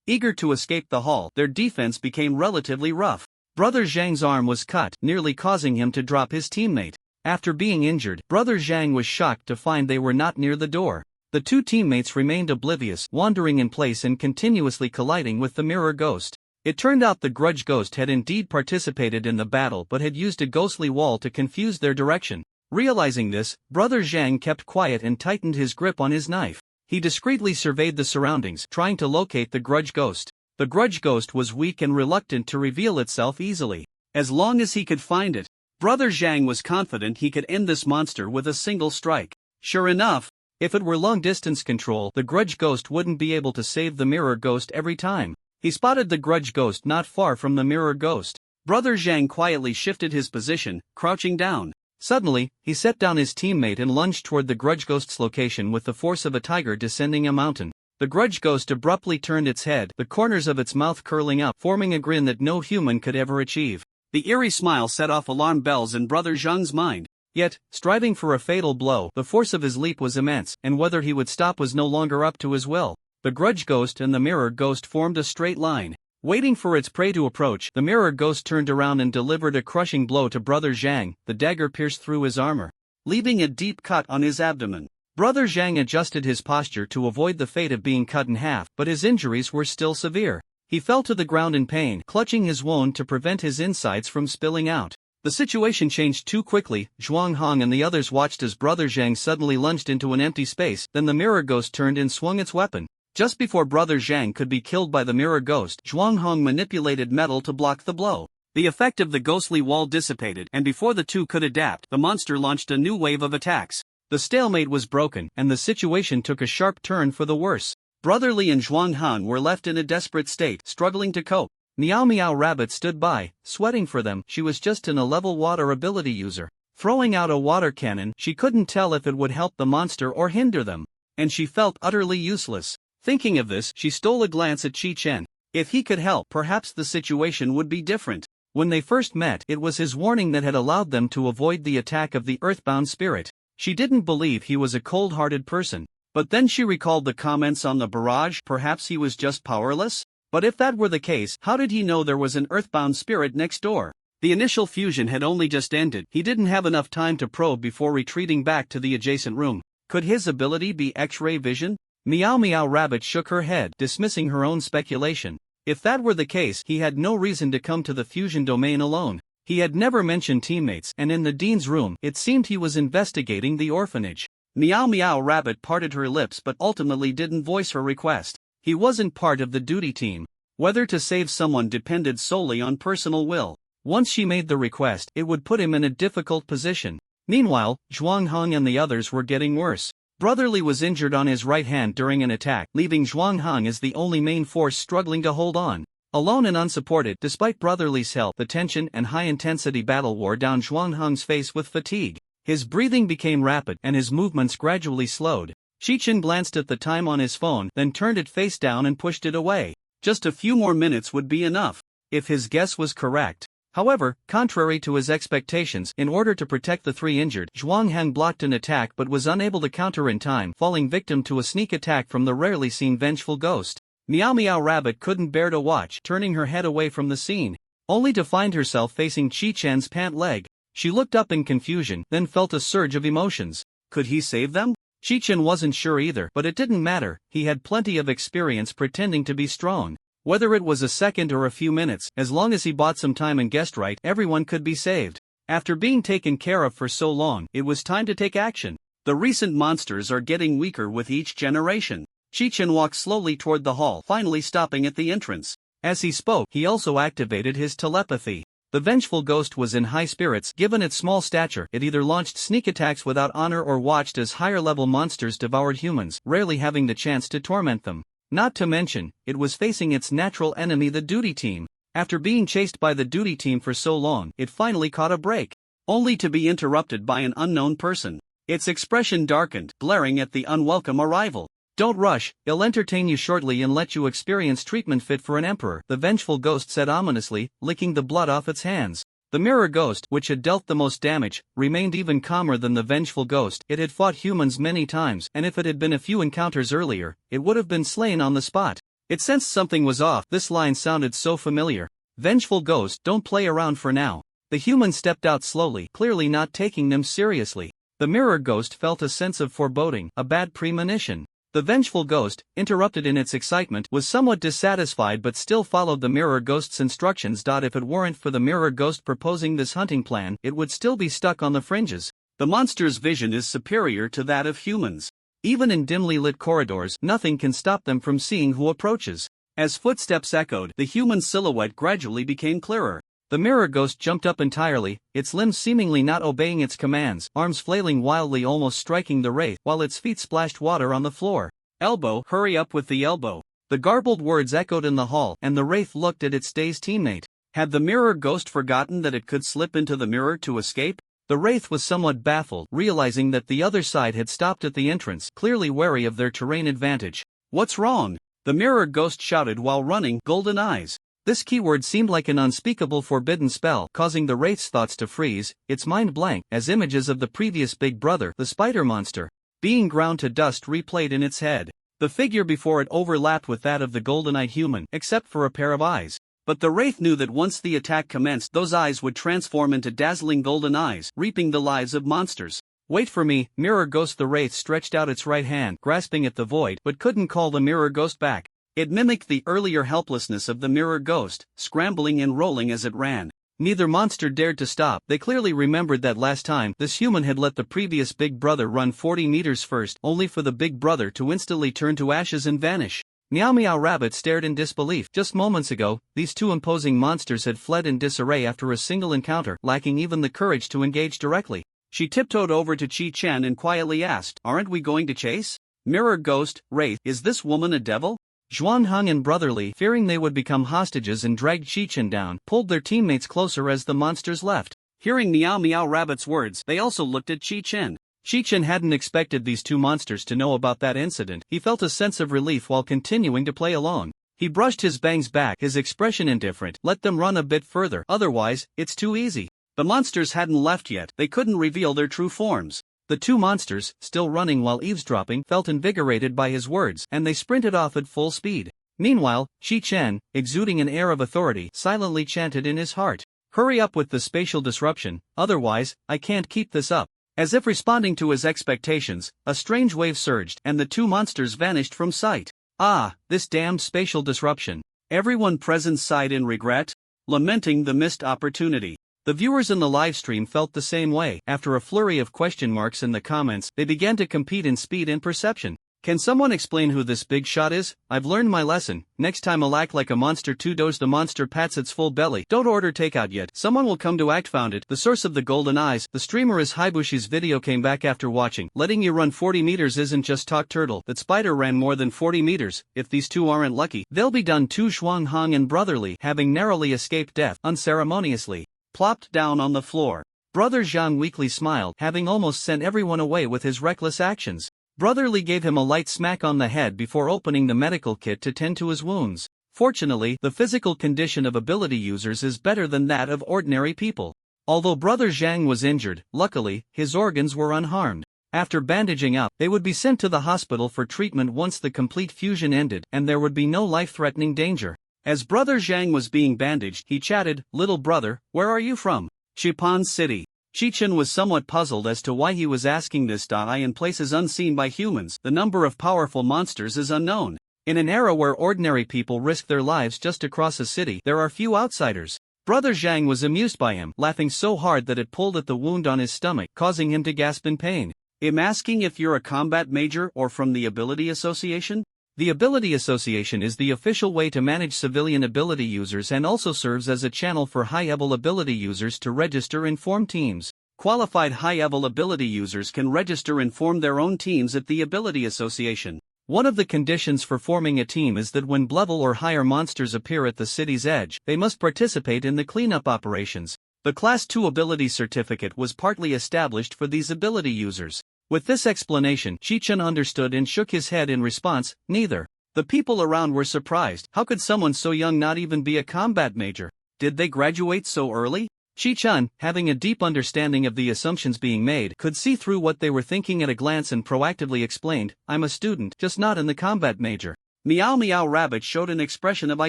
Eager to escape the hall, their defense became relatively rough. Brother Zhang's arm was cut, nearly causing him to drop his teammate. After being injured, Brother Zhang was shocked to find they were not near the door. The 2 teammates remained oblivious, wandering in place and continuously colliding with the mirror ghost. It turned out the Grudge Ghost had indeed participated in the battle but had used a ghostly wall to confuse their direction. Realizing this, Brother Zhang kept quiet and tightened his grip on his knife. He discreetly surveyed the surroundings, trying to locate the Grudge Ghost. The Grudge Ghost was weak and reluctant to reveal itself easily. As long as he could find it, Brother Zhang was confident he could end this monster with a single strike. Sure enough, if it were long-distance control, the Grudge Ghost wouldn't be able to save the Mirror Ghost every time. He spotted the Grudge Ghost not far from the Mirror Ghost. Brother Zhang quietly shifted his position, crouching down. Suddenly, he set down his teammate and lunged toward the Grudge Ghost's location with the force of a tiger descending a mountain. The Grudge Ghost abruptly turned its head, the corners of its mouth curling up, forming a grin that no human could ever achieve. The eerie smile set off alarm bells in Brother Zhang's mind. Yet, striving for a fatal blow, the force of his leap was immense, and whether he would stop was no longer up to his will. The Grudge Ghost and the Mirror Ghost formed a straight line. Waiting for its prey to approach, the Mirror Ghost turned around and delivered a crushing blow to Brother Zhang. The dagger pierced through his armor, leaving a deep cut on his abdomen. Brother Zhang adjusted his posture to avoid the fate of being cut in half, but his injuries were still severe. He fell to the ground in pain, clutching his wound to prevent his insides from spilling out. The situation changed too quickly. Zhuang Hong and the others watched as Brother Zhang suddenly lunged into an empty space, then the Mirror Ghost turned and swung its weapon. Just before Brother Zhang could be killed by the Mirror Ghost, Zhuang Hong manipulated metal to block the blow. The effect of the ghostly wall dissipated, and before the 2 could adapt, the monster launched a new wave of attacks. The stalemate was broken, and the situation took a sharp turn for the worse. Brother Li and Zhuang Han were left in a desperate state, struggling to cope. Meow Meow Rabbit stood by, sweating for them. She was just an level water ability user. Throwing out a water cannon, she couldn't tell if it would help the monster or hinder them. And she felt utterly useless. Thinking of this, she stole a glance at Chi Chen. If he could help, perhaps the situation would be different. When they first met, it was his warning that had allowed them to avoid the attack of the earthbound spirit. She didn't believe he was a cold-hearted person. But then she recalled the comments on the barrage. Perhaps he was just powerless? But if that were the case, how did he know there was an earthbound spirit next door? The initial fusion had only just ended. He didn't have enough time to probe before retreating back to the adjacent room. Could his ability be X-ray vision? Meow Meow Rabbit shook her head, dismissing her own speculation. If that were the case, he had no reason to come to the fusion domain alone. He had never mentioned teammates, and in the dean's room, it seemed he was investigating the orphanage. Meow Meow Rabbit parted her lips but ultimately didn't voice her request. He wasn't part of the duty team. Whether to save someone depended solely on personal will. Once she made the request, it would put him in a difficult position. Meanwhile, Zhuang Hong and the others were getting worse. Brother Li was injured on his right hand during an attack, leaving Zhuang Hong as the only main force struggling to hold on. Alone and unsupported, despite Brother Li's help, the tension and high-intensity battle wore down Zhuang Hong's face with fatigue. His breathing became rapid, and his movements gradually slowed. Shichen glanced at the time on his phone, then turned it face down and pushed it away. Just a few more minutes would be enough, if his guess was correct. However, contrary to his expectations, in order to protect the 3 injured, Zhuang Hong blocked an attack but was unable to counter in time, falling victim to a sneak attack from the rarely seen vengeful ghost. Meow Meow Rabbit couldn't bear to watch, turning her head away from the scene, only to find herself facing Chi Chen's pant leg. She looked up in confusion, then felt a surge of emotions. Could he save them? Chi Chen wasn't sure either, but it didn't matter. He had plenty of experience pretending to be strong. Whether it was a second or a few minutes, as long as he bought some time and guessed right, everyone could be saved. After being taken care of for so long, it was time to take action. The recent monsters are getting weaker with each generation. Chi Chen walked slowly toward the hall, finally stopping at the entrance. As he spoke, he also activated his telepathy. The vengeful ghost was in high spirits. Given its small stature, it either launched sneak attacks without honor or watched as higher-level monsters devoured humans, rarely having the chance to torment them. Not to mention, it was facing its natural enemy, the duty team. After being chased by the duty team for so long, it finally caught a break, only to be interrupted by an unknown person. Its expression darkened, glaring at the unwelcome arrival. "Don't rush, I'll entertain you shortly and let you experience treatment fit for an emperor," the vengeful ghost said ominously, licking the blood off its hands. The mirror ghost, which had dealt the most damage, remained even calmer than the vengeful ghost. It had fought humans many times, and if it had been a few encounters earlier, it would have been slain on the spot. It sensed something was off. This line sounded so familiar. "Vengeful ghost, don't play around for now." The human stepped out slowly, clearly not taking them seriously. The mirror ghost felt a sense of foreboding, a bad premonition. The vengeful ghost, interrupted in its excitement, was somewhat dissatisfied but still followed the mirror ghost's instructions. If it weren't for the mirror ghost proposing this hunting plan, it would still be stuck on the fringes. The monster's vision is superior to that of humans. Even in dimly lit corridors, nothing can stop them from seeing who approaches. As footsteps echoed, the human silhouette gradually became clearer. The mirror ghost jumped up entirely, its limbs seemingly not obeying its commands, arms flailing wildly, almost striking the wraith, while its feet splashed water on the floor. "Elbow, hurry up with the elbow." The garbled words echoed in the hall, and the wraith looked at its dazed teammate. Had the mirror ghost forgotten that it could slip into the mirror to escape? The wraith was somewhat baffled, realizing that the other side had stopped at the entrance, clearly wary of their terrain advantage. "What's wrong?" the mirror ghost shouted while running. "Golden eyes." This keyword seemed like an unspeakable forbidden spell, causing the wraith's thoughts to freeze, its mind blank, as images of the previous big brother, the spider monster, being ground to dust replayed in its head. The figure before it overlapped with that of the golden-eyed human, except for a pair of eyes. But the wraith knew that once the attack commenced, those eyes would transform into dazzling golden eyes, reaping the lives of monsters. "Wait for me, mirror ghost." The wraith stretched out its right hand, grasping at the void, but couldn't call the mirror ghost back. It mimicked the earlier helplessness of the mirror ghost, scrambling and rolling as it ran. Neither monster dared to stop. They clearly remembered that last time, this human had let the previous big brother run 40 meters first, only for the big brother to instantly turn to ashes and vanish. Meow Meow Rabbit stared in disbelief. Just moments ago, these two imposing monsters had fled in disarray after a single encounter, lacking even the courage to engage directly. She tiptoed over to Chi Chen and quietly asked, "Aren't we going to chase?" "Mirror ghost, wraith, is this woman a devil?" Zhuan Heng and Brotherly, fearing they would become hostages and dragged Chi Chen down, pulled their teammates closer as the monsters left. Hearing Meow Meow Rabbit's words, they also looked at Chi Chen. Chi Chen hadn't expected these two monsters to know about that incident. He felt a sense of relief while continuing to play along. He brushed his bangs back, his expression indifferent. "Let them run a bit further, otherwise, it's too easy." The monsters hadn't left yet. They couldn't reveal their true forms. The two monsters, still running while eavesdropping, felt invigorated by his words, and they sprinted off at full speed. Meanwhile, Chi Chen, exuding an air of authority, silently chanted in his heart, "Hurry up with the spatial disruption, otherwise, I can't keep this up." As if responding to his expectations, a strange wave surged, and the two monsters vanished from sight. "Ah, this damned spatial disruption." Everyone present sighed in regret, lamenting the missed opportunity. The viewers in the livestream felt the same way. After a flurry of question marks in the comments, they began to compete in speed and perception. "Can someone explain who this big shot is? I've learned my lesson. Next time I'll act like a monster too." Does the monster pats its full belly. "Don't order takeout yet. Someone will come to act." Found it. The source of the golden eyes. The streamer is Haibushi's video came back after watching. "Letting you run 40 meters isn't just talk, turtle. That spider ran more than 40 meters. If these two aren't lucky, they'll be done too." Zhuang Heng and Brotherly, having narrowly escaped death, unceremoniously plopped down on the floor. Brother Zhang weakly smiled, having almost sent everyone away with his reckless actions. Brotherly gave him a light smack on the head before opening the medical kit to tend to his wounds. Fortunately, the physical condition of ability users is better than that of ordinary people. Although Brother Zhang was injured, luckily, his organs were unharmed. After bandaging up, they would be sent to the hospital for treatment once the complete fusion ended, and there would be no life-threatening danger. As Brother Zhang was being bandaged, he chatted, "Little brother, where are you from?" "Xipan City." Chi Chen was somewhat puzzled as to why he was asking this. In places unseen by humans, the number of powerful monsters is unknown. In an era where ordinary people risk their lives just to cross a city, there are few outsiders. Brother Zhang was amused by him, laughing so hard that it pulled at the wound on his stomach, causing him to gasp in pain. "I'm asking if you're a combat major or from the Ability Association?" The Ability Association is the official way to manage civilian ability users and also serves as a channel for high-level ability users to register and form teams. Qualified high-level ability users can register and form their own teams at the Ability Association. One of the conditions for forming a team is that when level or higher monsters appear at the city's edge, they must participate in the cleanup operations. The Class 2 Ability Certificate was partly established for these ability users. With this explanation, Chi-chan understood and shook his head in response, neither. The people around were surprised. How could someone so young not even be a combat major? Did they graduate so early? Chi-chan, having a deep understanding of the assumptions being made, could see through what they were thinking at a glance and proactively explained, I'm a student, just not in the combat major. Meow Meow Rabbit showed an expression of I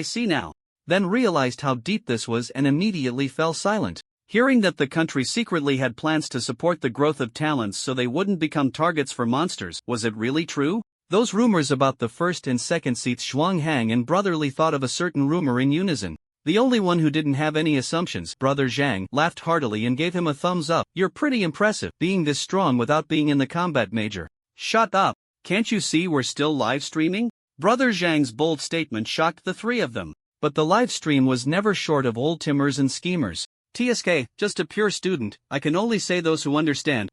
see now. Then realized how deep this was and immediately fell silent. Hearing that the country secretly had plans to support the growth of talents so they wouldn't become targets for monsters, was it really true? Those rumors about the first and second seats Zhuang Hang and Brotherly thought of a certain rumor in unison. The only one who didn't have any assumptions, Brother Zhang, laughed heartily and gave him a thumbs up. You're pretty impressive, being this strong without being in the combat major. Shut up, can't you see we're still live streaming? Brother Zhang's bold statement shocked the three of them. But the live stream was never short of old timers and schemers. TSK, just a pure student, I can only say those who understand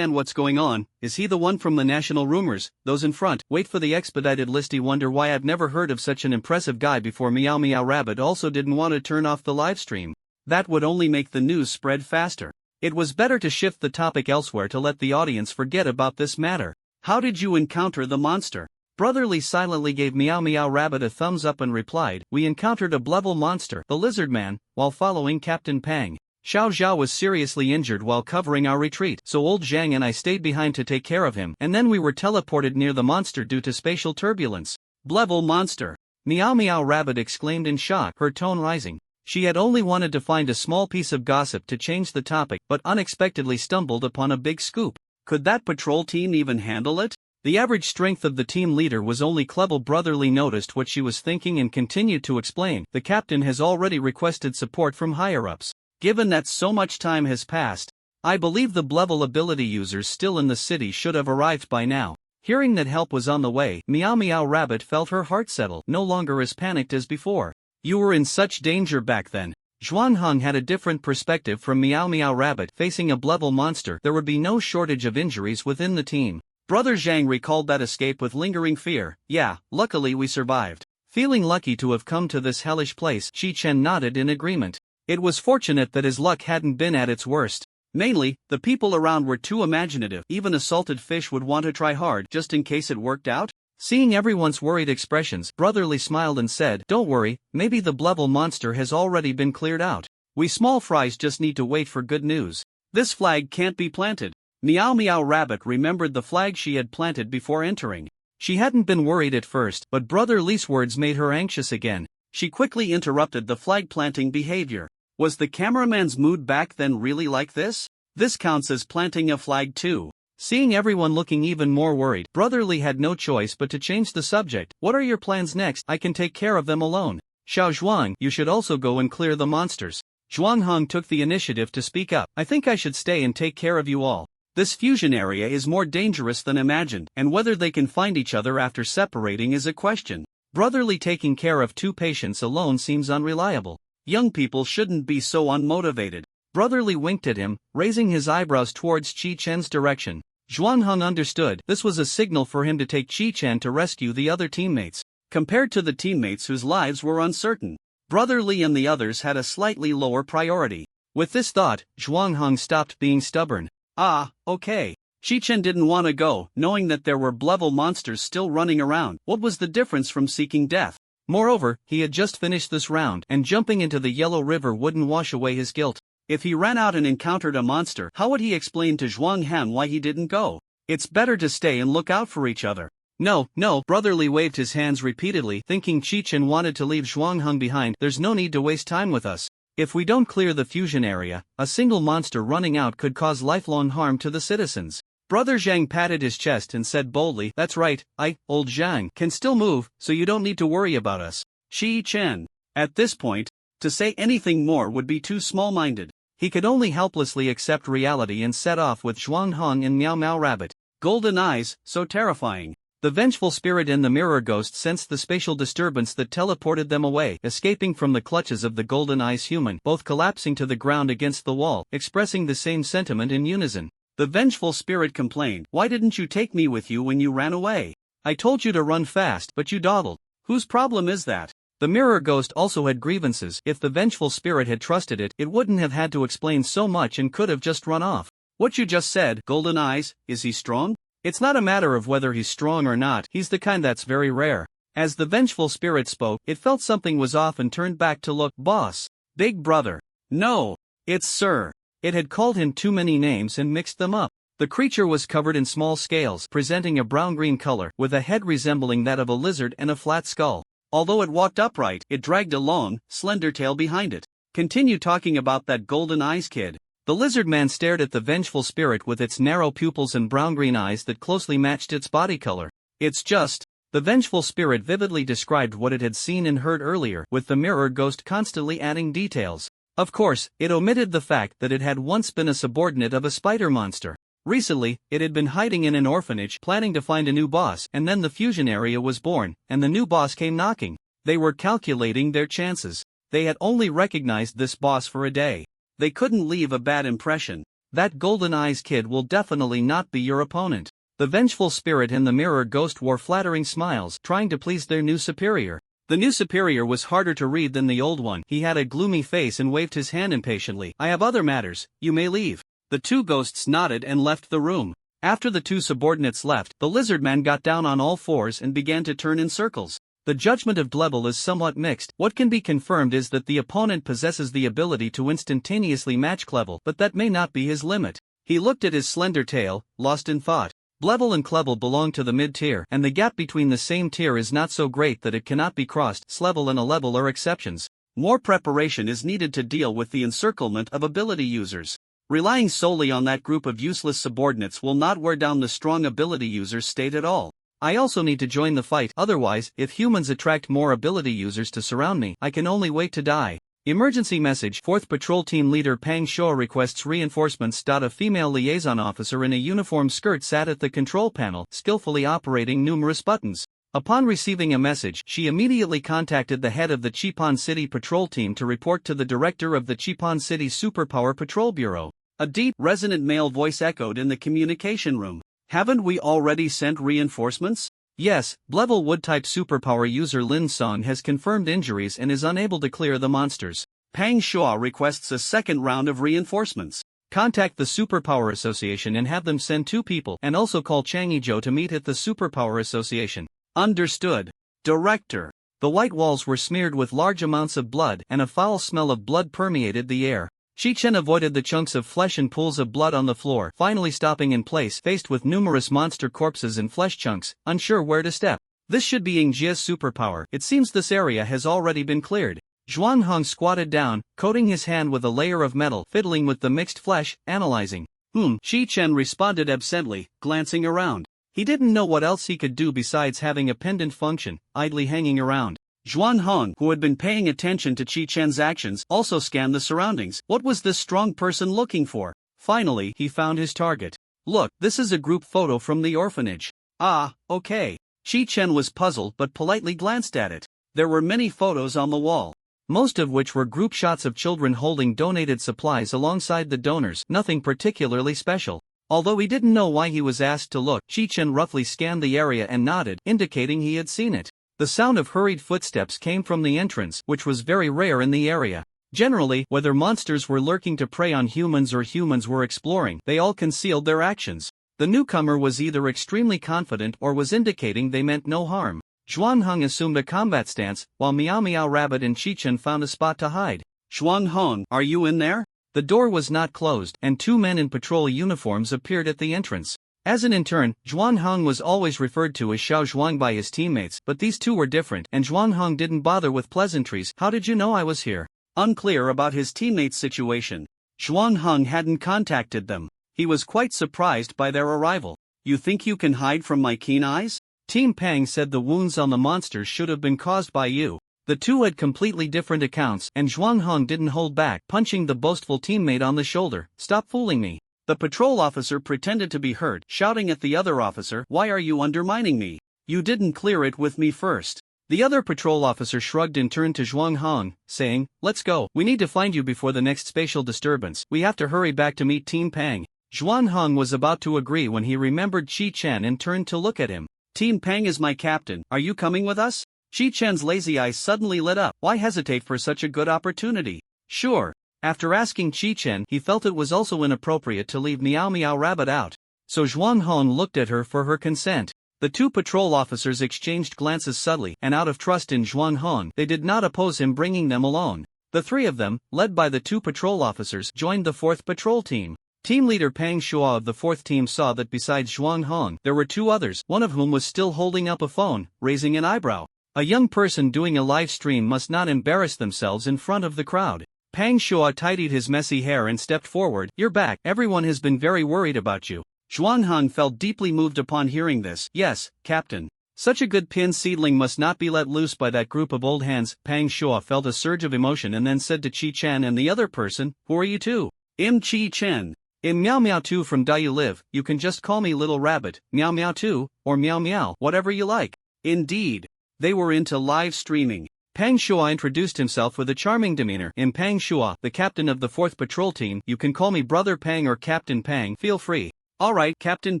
what's going on. Is he the one from the national rumors? Those in front, wait for the expedited listy wonder why I've never heard of such an impressive guy before. Meow Meow Rabbit also didn't want to turn off the live stream. That would only make the news spread faster. It was better to shift the topic elsewhere to let the audience forget about this matter. How did you encounter the monster? Brotherly silently gave Meow Meow Rabbit a thumbs up and replied, we encountered a Blevel monster, the lizard man, while following Captain Pang. Xiao Zhao was seriously injured while covering our retreat, so old Zhang and I stayed behind to take care of him, and then we were teleported near the monster due to spatial turbulence. Blevel monster! Meow Meow Rabbit exclaimed in shock, her tone rising. She had only wanted to find a small piece of gossip to change the topic, but unexpectedly stumbled upon a big scoop. Could that patrol team even handle it? The average strength of the team leader was only Clevel. Brotherly noticed what she was thinking and continued to explain, the captain has already requested support from higher-ups. Given that so much time has passed, I believe the Blevel ability users still in the city should have arrived by now. Hearing that help was on the way, Meow Meow Rabbit felt her heart settle, no longer as panicked as before. You were in such danger back then. Zhuang Heng had a different perspective from Meow Meow Rabbit. Facing a Blevel monster, there would be no shortage of injuries within the team. Brother Zhang recalled that escape with lingering fear. Yeah, luckily we survived. Feeling lucky to have come to this hellish place, Chi-chen nodded in agreement. It was fortunate that his luck hadn't been at its worst. Mainly, the people around were too imaginative. Even a salted fish would want to try hard just in case it worked out. Seeing everyone's worried expressions, Brotherly smiled and said, don't worry, maybe the Blevel monster has already been cleared out. We small fries just need to wait for good news. This flag can't be planted. Meow Meow Rabbit remembered the flag she had planted before entering. She hadn't been worried at first, but Brotherly's words made her anxious again. She quickly interrupted the flag planting behavior. Was the cameraman's mood back then really like this? This counts as planting a flag too. Seeing everyone looking even more worried, Brotherly had no choice but to change the subject. What are your plans next? I can take care of them alone. Xiao Zhuang, you should also go and clear the monsters. Zhuang Heng took the initiative to speak up. I think I should stay and take care of you all. This fusion area is more dangerous than imagined, and whether they can find each other after separating is a question. Brotherly taking care of two patients alone seems unreliable. Young people shouldn't be so unmotivated. Brotherly winked at him, raising his eyebrows towards Chi-chen's direction. Zhuang Heng understood this was a signal for him to take Chi-chen to rescue the other teammates. Compared to the teammates whose lives were uncertain, Brotherly and the others had a slightly lower priority. With this thought, Zhuang Heng stopped being stubborn. Ah, okay. Chi-chen didn't want to go, knowing that there were Blevel monsters still running around. What was the difference from seeking death? Moreover, he had just finished this round, and jumping into the Yellow River wouldn't wash away his guilt. If he ran out and encountered a monster, how would he explain to Zhuang Han why he didn't go? It's better to stay and look out for each other. No, Brotherly waved his hands repeatedly, thinking Chi-chen wanted to leave Zhuang Heng behind. There's no need to waste time with us. If we don't clear the fusion area, a single monster running out could cause lifelong harm to the citizens. Brother Zhang patted his chest and said boldly, that's right, old Zhang, can still move, so you don't need to worry about us. Chi-chen. At this point, to say anything more would be too small-minded. He could only helplessly accept reality and set off with Zhuang Heng and Meow Meow Rabbit. Golden eyes, so terrifying. The vengeful spirit and the mirror ghost sensed the spatial disturbance that teleported them away, escaping from the clutches of the Golden Eyes human, both collapsing to the ground against the wall, expressing the same sentiment in unison. The vengeful spirit complained, "Why didn't you take me with you when you ran away? I told you to run fast, but you dawdled. Whose problem is that?" The mirror ghost also had grievances. If the vengeful spirit had trusted it, it wouldn't have had to explain so much and could have just run off. "What you just said, Golden Eyes, is he strong?" "It's not a matter of whether he's strong or not, he's the kind that's very rare." As the vengeful spirit spoke, it felt something was off and turned back to look. "Boss. Big brother. No. It's sir." It had called him too many names and mixed them up. The creature was covered in small scales, presenting a brown-green color, with a head resembling that of a lizard and a flat skull. Although it walked upright, it dragged a long, slender tail behind it. "Continue talking about that Golden Eyes kid." The lizard man stared at the vengeful spirit with its narrow pupils and brown-green eyes that closely matched its body color. "It's just..." The vengeful spirit vividly described what it had seen and heard earlier, with the mirror ghost constantly adding details. Of course, it omitted the fact that it had once been a subordinate of a spider monster. Recently, it had been hiding in an orphanage, planning to find a new boss, and then the fusion area was born, and the new boss came knocking. They were calculating their chances. They had only recognized this boss for a day. They couldn't leave a bad impression. "That Golden Eyes kid will definitely not be your opponent." The vengeful spirit and the mirror ghost wore flattering smiles, trying to please their new superior. The new superior was harder to read than the old one. He had a gloomy face and waved his hand impatiently. "I have other matters, you may leave." The two ghosts nodded and left the room. After the two subordinates left, the lizard man got down on all fours and began to turn in circles. The judgment of Dlevel is somewhat mixed. What can be confirmed is that the opponent possesses the ability to instantaneously match Klevel, but that may not be his limit. He looked at his slender tail, lost in thought. Dlevel and Klevel belong to the mid-tier, and the gap between the same tier is not so great that it cannot be crossed. Slevel and a level are exceptions. More preparation is needed to deal with the encirclement of ability users. Relying solely on that group of useless subordinates will not wear down the strong ability users' state at all. I also need to join the fight, otherwise, if humans attract more ability users to surround me, I can only wait to die. Emergency message: 4th Patrol Team Leader Pang Shou requests reinforcements. A female liaison officer in a uniform skirt sat at the control panel, skillfully operating numerous buttons. Upon receiving a message, she immediately contacted the head of the Chipon City Patrol Team to report to the director of the Chipon City Superpower Patrol Bureau. A deep, resonant male voice echoed in the communication room. "Haven't we already sent reinforcements?" "Yes, Blevel Wood-type superpower user Lin Song has confirmed injuries and is unable to clear the monsters. Pang Shou requests a second round of reinforcements. Contact the Superpower Association and have them send 2 people, and also call Chang Yizhou to meet at the Superpower Association." "Understood, Director." The white walls were smeared with large amounts of blood, and a foul smell of blood permeated the air. Chi-Chen avoided the chunks of flesh and pools of blood on the floor, finally stopping in place, faced with numerous monster corpses and flesh chunks, unsure where to step. This should be Yingjia's superpower. It seems this area has already been cleared. Zhuang Hong squatted down, coating his hand with a layer of metal, fiddling with the mixed flesh, analyzing. Chi-Chen responded absently, glancing around. He didn't know what else he could do besides having a pendant function, idly hanging around. Zhuang Hong, who had been paying attention to Chi-Chen's actions, also scanned the surroundings. What was this strong person looking for? Finally, he found his target. "Look, this is a group photo from the orphanage." "Ah, okay." Chi-Chen was puzzled but politely glanced at it. There were many photos on the wall, most of which were group shots of children holding donated supplies alongside the donors, nothing particularly special. Although he didn't know why he was asked to look, Chi-Chen roughly scanned the area and nodded, indicating he had seen it. The sound of hurried footsteps came from the entrance, which was very rare in the area. Generally, whether monsters were lurking to prey on humans or humans were exploring, they all concealed their actions. The newcomer was either extremely confident or was indicating they meant no harm. Zhuang Hong assumed a combat stance, while Meow Meow Rabbit and Chi-Chen found a spot to hide. "Zhuang Hong, are you in there?" The door was not closed, and 2 men in patrol uniforms appeared at the entrance. As an intern, Zhuang Hong was always referred to as Xiao Zhuang by his teammates, but these two were different, and Zhuang Hong didn't bother with pleasantries. "How did you know I was here?" Unclear about his teammates' situation, Zhuang Hong hadn't contacted them. He was quite surprised by their arrival. "You think you can hide from my keen eyes?" Team Pang said the wounds on the monsters should have been caused by you. The two had completely different accounts, and Zhuang Hong didn't hold back, punching the boastful teammate on the shoulder. "Stop fooling me." The patrol officer pretended to be hurt, shouting at the other officer, "Why are you undermining me? You didn't clear it with me first. The other patrol officer shrugged and turned to Zhuang Hong, saying, let's go. We need to find you before the next spatial disturbance. We have to hurry back to meet Team Pang. Zhuang Hong was about to agree when he remembered Chi Chen and turned to look at him. Team Pang is my captain. Are you coming with us? Chi Chen's lazy eyes suddenly lit up. Why hesitate for such a good opportunity? Sure. After asking Chi Chen, he felt it was also inappropriate to leave Meow Meow Rabbit out. So Zhuang Hong looked at her for her consent. The two patrol officers exchanged glances subtly, and out of trust in Zhuang Hong, they did not oppose him bringing them alone. The three of them, led by the two patrol officers, joined the 4th patrol team. Team leader Pang Shua of the 4th team saw that besides Zhuang Hong, there were two others, one of whom was still holding up a phone, raising an eyebrow. A young person doing a live stream must not embarrass themselves in front of the crowd. Pang Shua tidied his messy hair and stepped forward. You're back. Everyone has been very worried about you. Zhuang Hong felt deeply moved upon hearing this. Yes, Captain. Such a good pin seedling must not be let loose by that group of old hands. Pang Shua felt a surge of emotion and then said to Chi Chen and the other person, who are you two? Chi Chen. Meow Meow 2 from Da You Live. You can just call me Little Rabbit, Meow Meow 2, or Meow Meow, whatever you like. Indeed. They were into live streaming. Pang Shua introduced himself with a charming demeanor. Pang Shua, the captain of the 4th patrol team. You can call me Brother Pang or Captain Pang. Feel free. Alright, Captain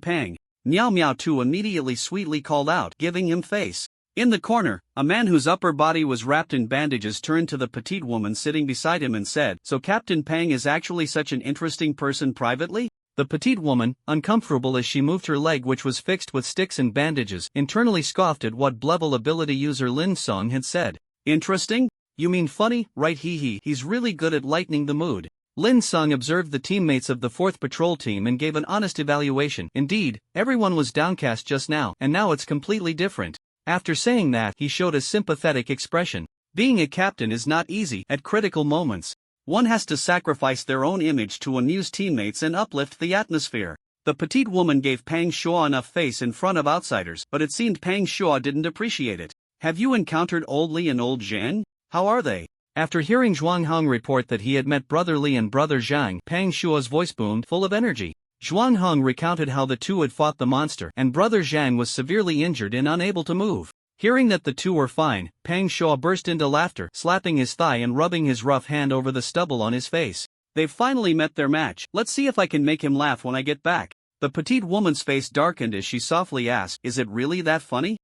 Pang. Meow Meow 2 immediately sweetly called out, giving him face. In the corner, a man whose upper body was wrapped in bandages turned to the petite woman sitting beside him and said, so Captain Pang is actually such an interesting person privately? The petite woman, uncomfortable as she moved her leg which was fixed with sticks and bandages, internally scoffed at what Blevel ability user Lin Song had said. Interesting? You mean funny, right? He's really good at lightening the mood. Lin Sung observed the teammates of the 4th patrol team and gave an honest evaluation. Indeed, everyone was downcast just now, and now it's completely different. After saying that, he showed a sympathetic expression. Being a captain is not easy at critical moments. One has to sacrifice their own image to amuse teammates and uplift the atmosphere. The petite woman gave Pang Shua enough face in front of outsiders, but it seemed Pang Shua didn't appreciate it. Have you encountered Old Li and Old Zhang? How are they? After hearing Zhuang Hong report that he had met Brother Li and Brother Zhang, Pang Shua's voice boomed, full of energy. Zhuang Hong recounted how the two had fought the monster, and Brother Zhang was severely injured and unable to move. Hearing that the two were fine, Pang Shua burst into laughter, slapping his thigh and rubbing his rough hand over the stubble on his face. They've finally met their match. Let's see if I can make him laugh when I get back. The petite woman's face darkened as she softly asked, is it really that funny?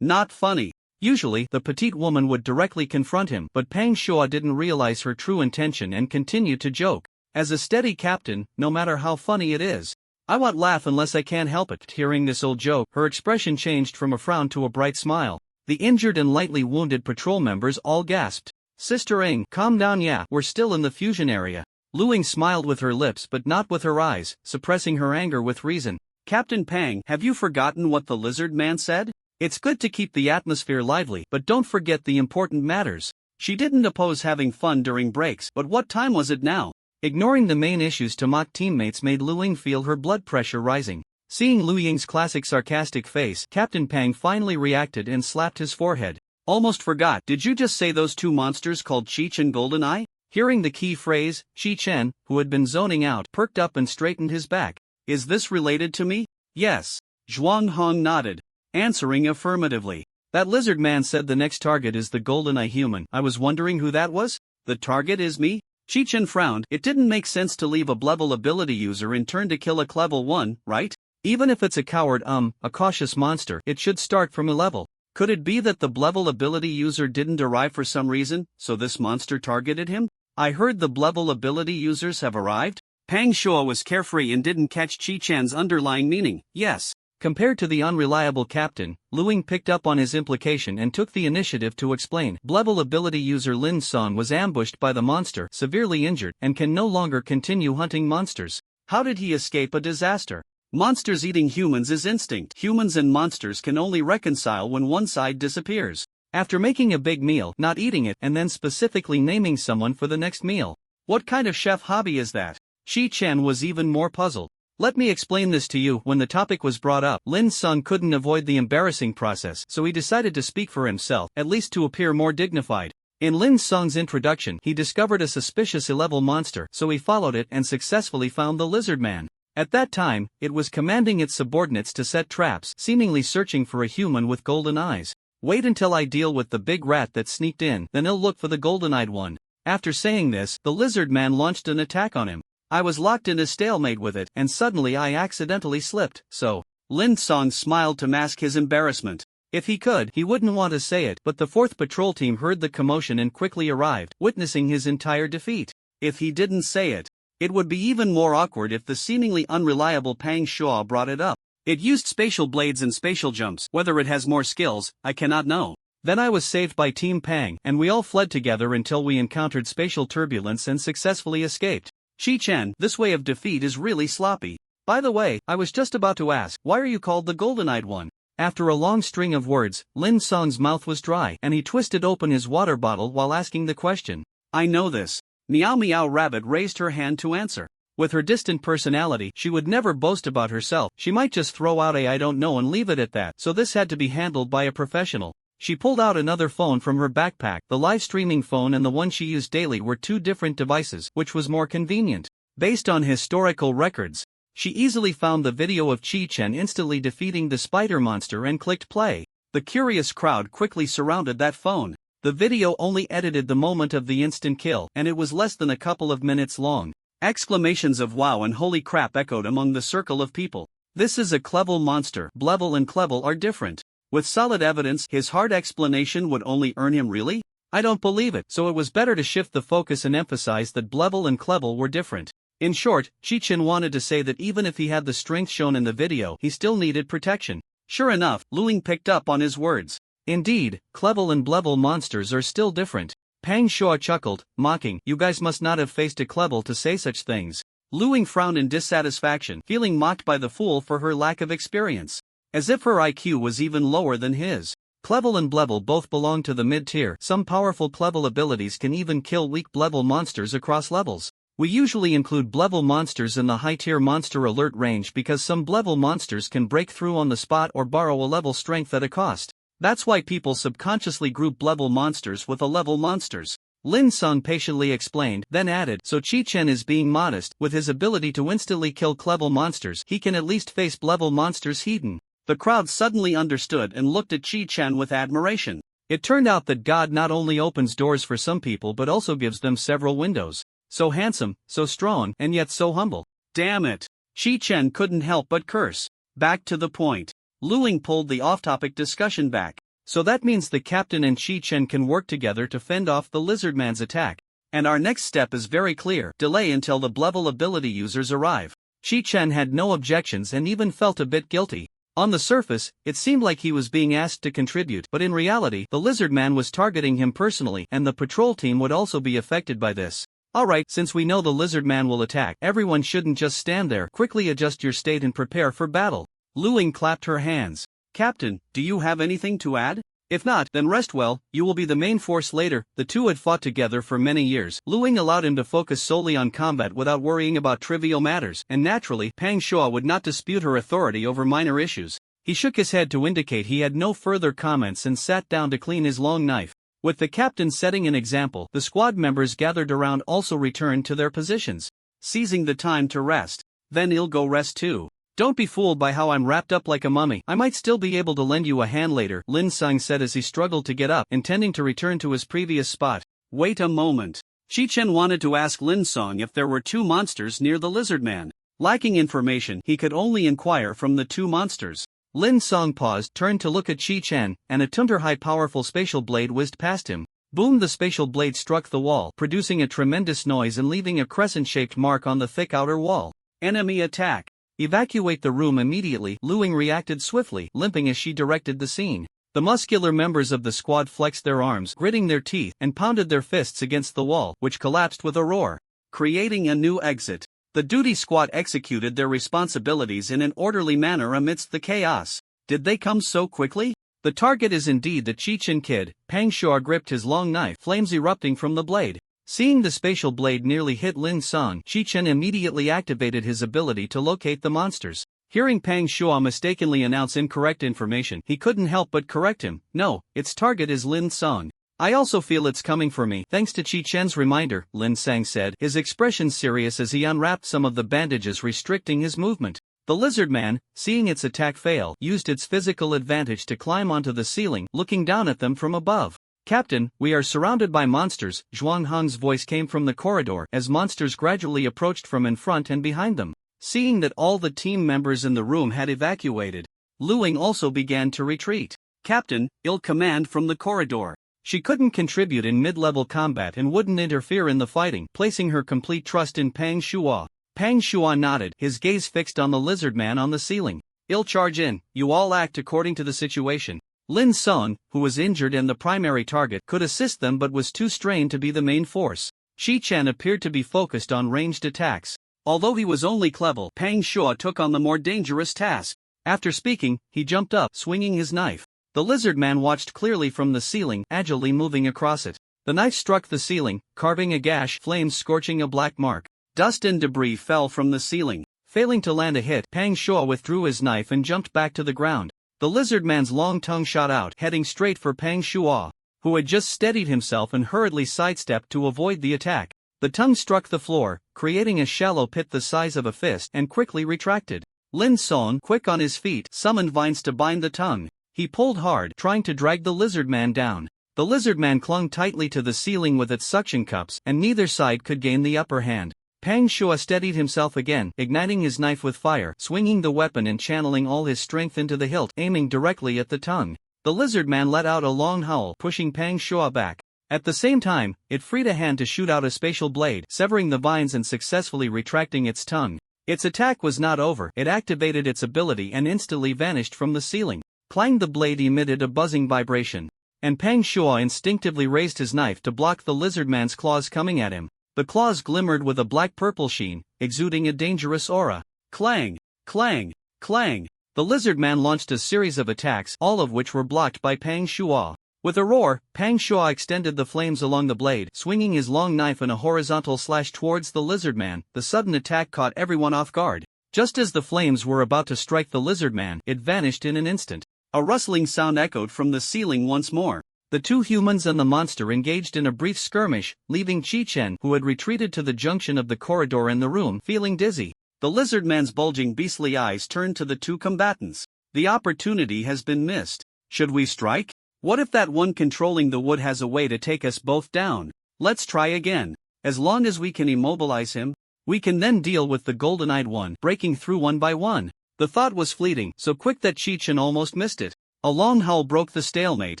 Not funny. Usually, the petite woman would directly confront him, but Pang Shua didn't realize her true intention and continued to joke. As a steady captain, no matter how funny it is, I won't laugh unless I can't help it. Hearing this old joke, her expression changed from a frown to a bright smile. The injured and lightly wounded patrol members all gasped. Sister Ing, calm down, yeah, we're still in the fusion area. Lu Ying smiled with her lips but not with her eyes, suppressing her anger with reason. Captain Pang, have you forgotten what the lizard man said? It's good to keep the atmosphere lively, but don't forget the important matters. She didn't oppose having fun during breaks, but what time was it now? Ignoring the main issues to mock teammates made Lu Ying feel her blood pressure rising. Seeing Lu Ying's classic sarcastic face, Captain Pang finally reacted and slapped his forehead. Almost forgot, did you just say those two monsters called Cheech and Goldeneye? Hearing the key phrase, Chi Chen, who had been zoning out, perked up and straightened his back. Is this related to me? Yes. Zhuang Hong nodded, answering affirmatively. That lizard man said the next target is the Goldeneye human. I was wondering who that was? The target is me? Chi Chen frowned. It didn't make sense to leave a Blevel ability user in turn to kill a Clevel one, right? Even if it's a coward a cautious monster, it should start from a level. Could it be that the Blevel ability user didn't arrive for some reason, so this monster targeted him? I heard the Blevel ability users have arrived? Pang Shua was carefree and didn't catch Chi Chan's underlying meaning. Yes. Compared to the unreliable captain, Lu Ying picked up on his implication and took the initiative to explain. Blevel ability user Lin Song was ambushed by the monster, severely injured, and can no longer continue hunting monsters. How did he escape a disaster? Monsters eating humans is instinct. Humans and monsters can only reconcile when one side disappears. After making a big meal, not eating it, and then specifically naming someone for the next meal. What kind of chef hobby is that? Chi Chen was even more puzzled. Let me explain this to you. When the topic was brought up, Lin Sung couldn't avoid the embarrassing process, so he decided to speak for himself, at least to appear more dignified. In Lin Sung's introduction, he discovered a suspicious level monster, so he followed it and successfully found the lizard man. At that time, it was commanding its subordinates to set traps, seemingly searching for a human with golden eyes. Wait until I deal with the big rat that sneaked in, then I'll look for the golden-eyed one. After saying this, the lizard man launched an attack on him. I was locked in a stalemate with it, and suddenly I accidentally slipped, so. Lin Song smiled to mask his embarrassment. If he could, he wouldn't want to say it, but the 4th patrol team heard the commotion and quickly arrived, witnessing his entire defeat. If he didn't say it, it would be even more awkward if the seemingly unreliable Pang Shuo brought it up. It used spatial blades and spatial jumps. Whether it has more skills, I cannot know. Then I was saved by Team Pang, and we all fled together until we encountered spatial turbulence and successfully escaped. Chi Chen, this way of defeat is really sloppy. By the way, I was just about to ask, why are you called the golden-eyed one? After a long string of words, Lin Song's mouth was dry, and he twisted open his water bottle while asking the question. I know this. Meow Meow Rabbit raised her hand to answer. With her distant personality, she would never boast about herself. She might just throw out a I don't know and leave it at that, so this had to be handled by a professional. She pulled out another phone from her backpack. The live streaming phone and the one she used daily were two different devices, which was more convenient. Based on historical records, she easily found the video of Chi Chen instantly defeating the spider monster and clicked play. The curious crowd quickly surrounded that phone. The video only edited the moment of the instant kill, and it was less than a couple of minutes long. Exclamations of wow and holy crap echoed among the circle of people. This is a Clevel monster. Blevel and Clevel are different. With solid evidence, his hard explanation would only earn him really? I don't believe it, so it was better to shift the focus and emphasize that Blevel and Clevel were different. In short, Chi Chen wanted to say that even if he had the strength shown in the video, he still needed protection. Sure enough, Luing picked up on his words. Indeed, Clevel and Blevel monsters are still different. Pang Shuo chuckled, mocking, you guys must not have faced a Clevel to say such things. Luing frowned in dissatisfaction, feeling mocked by the fool for her lack of experience. As if her IQ was even lower than his. Clevel and Blevel both belong to the mid-tier. Some powerful Clevel abilities can even kill weak Blevel monsters across levels. We usually include Blevel monsters in the high-tier monster alert range because some Blevel monsters can break through on the spot or borrow a level strength at a cost. That's why people subconsciously group Blevel monsters with A-level monsters. Lin Sung patiently explained, then added, so Chi Chen is being modest. With his ability to instantly kill Clevel monsters, he can at least face Blevel monsters hidden. The crowd suddenly understood and looked at Chi Chen with admiration. It turned out that God not only opens doors for some people but also gives them several windows. So handsome, so strong, and yet so humble. Damn it! Chi Chen couldn't help but curse. Back to the point. Luing pulled the off-topic discussion back. So that means the captain and Chi Chen can work together to fend off the Lizardman's attack. And our next step is very clear. Delay until the Blevel ability users arrive. Chi Chen had no objections and even felt a bit guilty. On the surface, it seemed like he was being asked to contribute, but in reality, the Lizardman was targeting him personally, and the patrol team would also be affected by this. Alright, since we know the Lizardman will attack, everyone shouldn't just stand there. Quickly adjust your state and prepare for battle. Luing clapped her hands. Captain, do you have anything to add? If not, then rest well, you will be the main force later. The two had fought together for many years. Luing allowed him to focus solely on combat without worrying about trivial matters, and naturally, Pang Shuo would not dispute her authority over minor issues. He shook his head to indicate he had no further comments and sat down to clean his long knife. With the captain setting an example, the squad members gathered around also returned to their positions, seizing the time to rest. Then I'll go rest too. Don't be fooled by how I'm wrapped up like a mummy. I might still be able to lend you a hand later, Lin Sung said as he struggled to get up, intending to return to his previous spot. Wait a moment. Chi Chen wanted to ask Lin Sung if there were two monsters near the Lizardman. Lacking information, he could only inquire from the two monsters. Lin Sung paused, turned to look at Chi Chen, and a Tunter-high powerful spatial blade whizzed past him. Boom! The spatial blade struck the wall, producing a tremendous noise and leaving a crescent-shaped mark on the thick outer wall. Enemy attack. Evacuate the room immediately. Luing reacted swiftly, limping as she directed the scene. The muscular members of the squad flexed their arms, gritting their teeth, and pounded their fists against the wall, which collapsed with a roar, creating a new exit. The duty squad executed their responsibilities in an orderly manner amidst the chaos. Did they come so quickly? The target is indeed the Chi Chen kid. Pang Shuo gripped his long knife, flames erupting from the blade. Seeing the spatial blade nearly hit Lin Sung, Chi Chen immediately activated his ability to locate the monsters. Hearing Pang Shuo mistakenly announce incorrect information, he couldn't help but correct him. No, its target is Lin Sung. I also feel it's coming for me. Thanks to Chi Chen's reminder, Lin Sang said, his expression serious as he unwrapped some of the bandages restricting his movement. The lizard man, seeing its attack fail, used its physical advantage to climb onto the ceiling, looking down at them from above. Captain, we are surrounded by monsters, Zhuang Heng's voice came from the corridor as monsters gradually approached from in front and behind them. Seeing that all the team members in the room had evacuated, Lu Ying also began to retreat. Captain, ill command from the corridor. She couldn't contribute in mid-level combat and wouldn't interfere in the fighting, placing her complete trust in Pang Shuo. Pang Shuo nodded, his gaze fixed on the lizard man on the ceiling. I'll charge in, you all act according to the situation. Lin Song, who was injured and the primary target, could assist them but was too strained to be the main force. Chi Chen appeared to be focused on ranged attacks. Although he was only clever, Pang Shuo took on the more dangerous task. After speaking, he jumped up, swinging his knife. The lizard man watched clearly from the ceiling, agilely moving across it. The knife struck the ceiling, carving a gash, flames scorching a black mark. Dust and debris fell from the ceiling. Failing to land a hit, Pang Shuo withdrew his knife and jumped back to the ground. The lizard man's long tongue shot out, heading straight for Pang Shuo, who had just steadied himself and hurriedly sidestepped to avoid the attack. The tongue struck the floor, creating a shallow pit the size of a fist, and quickly retracted. Lin Song, quick on his feet, summoned vines to bind the tongue. He pulled hard, trying to drag the lizard man down. The lizard man clung tightly to the ceiling with its suction cups, and neither side could gain the upper hand. Pang Shuo steadied himself again, igniting his knife with fire, swinging the weapon and channeling all his strength into the hilt, aiming directly at the tongue. The lizard man let out a long howl, pushing Pang Shuo back. At the same time, it freed a hand to shoot out a spatial blade, severing the vines and successfully retracting its tongue. Its attack was not over, it activated its ability and instantly vanished from the ceiling. Clang, the blade emitted a buzzing vibration. And Pang Shuo instinctively raised his knife to block the lizard man's claws coming at him. The claws glimmered with a black-purple sheen, exuding a dangerous aura. Clang! Clang! Clang! The lizard man launched a series of attacks, all of which were blocked by Pang Shuo. With a roar, Pang Shuo extended the flames along the blade, swinging his long knife in a horizontal slash towards the lizard man. The sudden attack caught everyone off guard. Just as the flames were about to strike the lizard man, it vanished in an instant. A rustling sound echoed from the ceiling once more. The two humans and the monster engaged in a brief skirmish, leaving Chi Chen, who had retreated to the junction of the corridor and the room, feeling dizzy. The lizard man's bulging beastly eyes turned to the two combatants. The opportunity has been missed. Should we strike? What if that one controlling the wood has a way to take us both down? Let's try again. As long as we can immobilize him, we can then deal with the golden-eyed one, breaking through one by one. The thought was fleeting, so quick that Chi Chen almost missed it. A long howl broke the stalemate,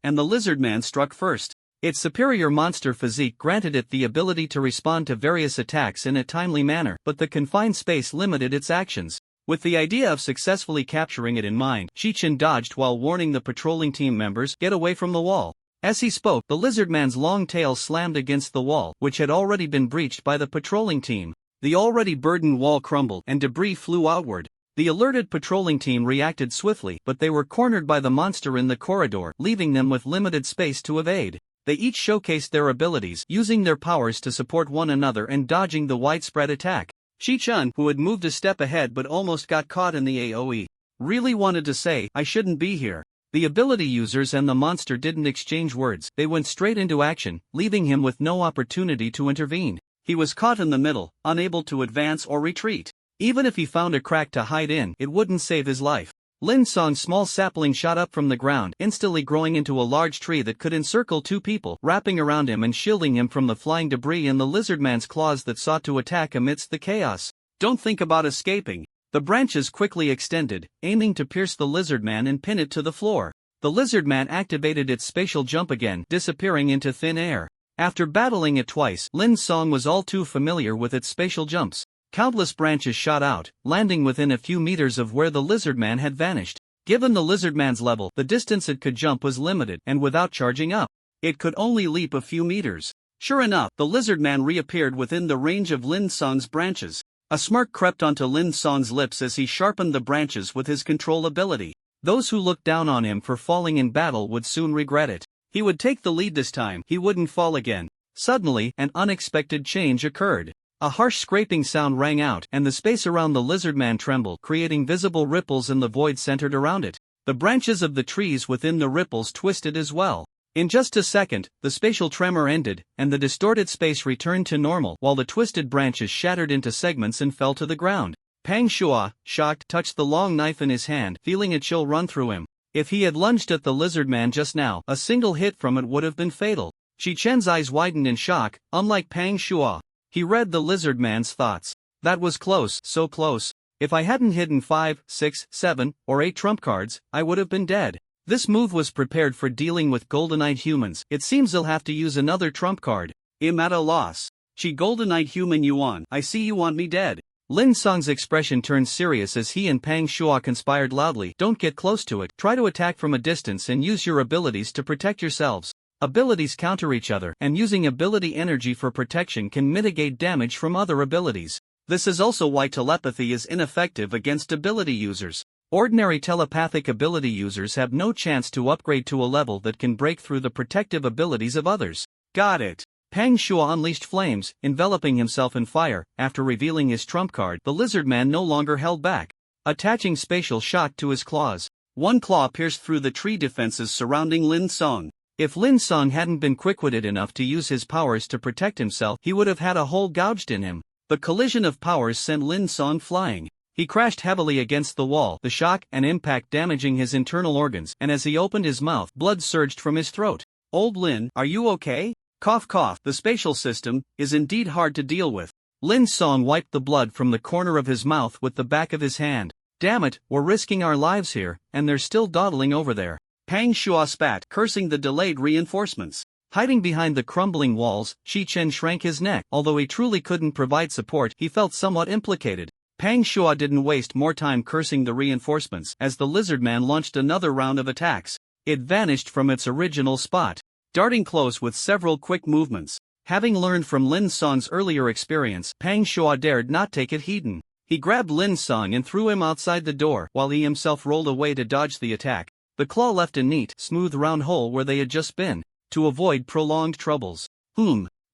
and the lizard man struck first. Its superior monster physique granted it the ability to respond to various attacks in a timely manner, but the confined space limited its actions. With the idea of successfully capturing it in mind, Chi Chen dodged while warning the patrolling team members, "Get away from the wall." As he spoke, the lizard man's long tail slammed against the wall, which had already been breached by the patrolling team. The already burdened wall crumbled, and debris flew outward. The alerted patrolling team reacted swiftly, but they were cornered by the monster in the corridor, leaving them with limited space to evade. They each showcased their abilities, using their powers to support one another and dodging the widespread attack. Chi Chen, who had moved a step ahead but almost got caught in the AoE, really wanted to say, "I shouldn't be here." The ability users and the monster didn't exchange words, they went straight into action, leaving him with no opportunity to intervene. He was caught in the middle, unable to advance or retreat. Even if he found a crack to hide in, it wouldn't save his life. Lin Song's small sapling shot up from the ground, instantly growing into a large tree that could encircle two people, wrapping around him and shielding him from the flying debris and the lizard man's claws that sought to attack amidst the chaos. Don't think about escaping. The branches quickly extended, aiming to pierce the lizard man and pin it to the floor. The lizard man activated its spatial jump again, disappearing into thin air. After battling it twice, Lin Song was all too familiar with its spatial jumps. Countless branches shot out, landing within a few meters of where the lizard man had vanished. Given the lizard man's level, the distance it could jump was limited, and without charging up, it could only leap a few meters. Sure enough, the lizard man reappeared within the range of Lin Song's branches. A smirk crept onto Lin Song's lips as he sharpened the branches with his control ability. Those who looked down on him for falling in battle would soon regret it. He would take the lead this time, he wouldn't fall again. Suddenly, an unexpected change occurred. A harsh scraping sound rang out, and the space around the lizard man trembled, creating visible ripples in the void centered around it. The branches of the trees within the ripples twisted as well. In just a second, the spatial tremor ended, and the distorted space returned to normal while the twisted branches shattered into segments and fell to the ground. Pang Shua, shocked, touched the long knife in his hand, feeling a chill run through him. If he had lunged at the lizard man just now, a single hit from it would have been fatal. Chi Chen's eyes widened in shock. Unlike Pang Shua, he read the lizard man's thoughts. That was close, so close. If I hadn't hidden 5, 6, 7, or 8 trump cards, I would have been dead. This move was prepared for dealing with golden-eyed humans. It seems he'll have to use another trump card. I'm at a loss. Chi golden-eyed human Yuan, I see you want me dead. Lin Song's expression turned serious as he and Pang Shua conspired loudly. Don't get close to it. Try to attack from a distance and use your abilities to protect yourselves. Abilities counter each other, and using ability energy for protection can mitigate damage from other abilities. This is also why telepathy is ineffective against ability users. Ordinary telepathic ability users have no chance to upgrade to a level that can break through the protective abilities of others. Got it. Pang Shua unleashed flames, enveloping himself in fire. After revealing his trump card, the lizard man no longer held back, attaching spatial shock to his claws. One claw pierced through the tree defenses surrounding Lin Song. If Lin Song hadn't been quick-witted enough to use his powers to protect himself, he would have had a hole gouged in him. The collision of powers sent Lin Song flying. He crashed heavily against the wall, the shock and impact damaging his internal organs, and as he opened his mouth, blood surged from his throat. Old Lin, are you okay? Cough cough. The spatial system is indeed hard to deal with. Lin Song wiped the blood from the corner of his mouth with the back of his hand. Damn it, we're risking our lives here, and they're still dawdling over there. Pang Shua spat, cursing the delayed reinforcements. Hiding behind the crumbling walls, Chi Chen shrank his neck. Although he truly couldn't provide support, he felt somewhat implicated. Pang Shua didn't waste more time cursing the reinforcements as the lizard man launched another round of attacks. It vanished from its original spot, darting close with several quick movements. Having learned from Lin Song's earlier experience, Pang Shua dared not take it heeding. He grabbed Lin Song and threw him outside the door, while he himself rolled away to dodge the attack. The claw left a neat, smooth round hole where they had just been, to avoid prolonged troubles.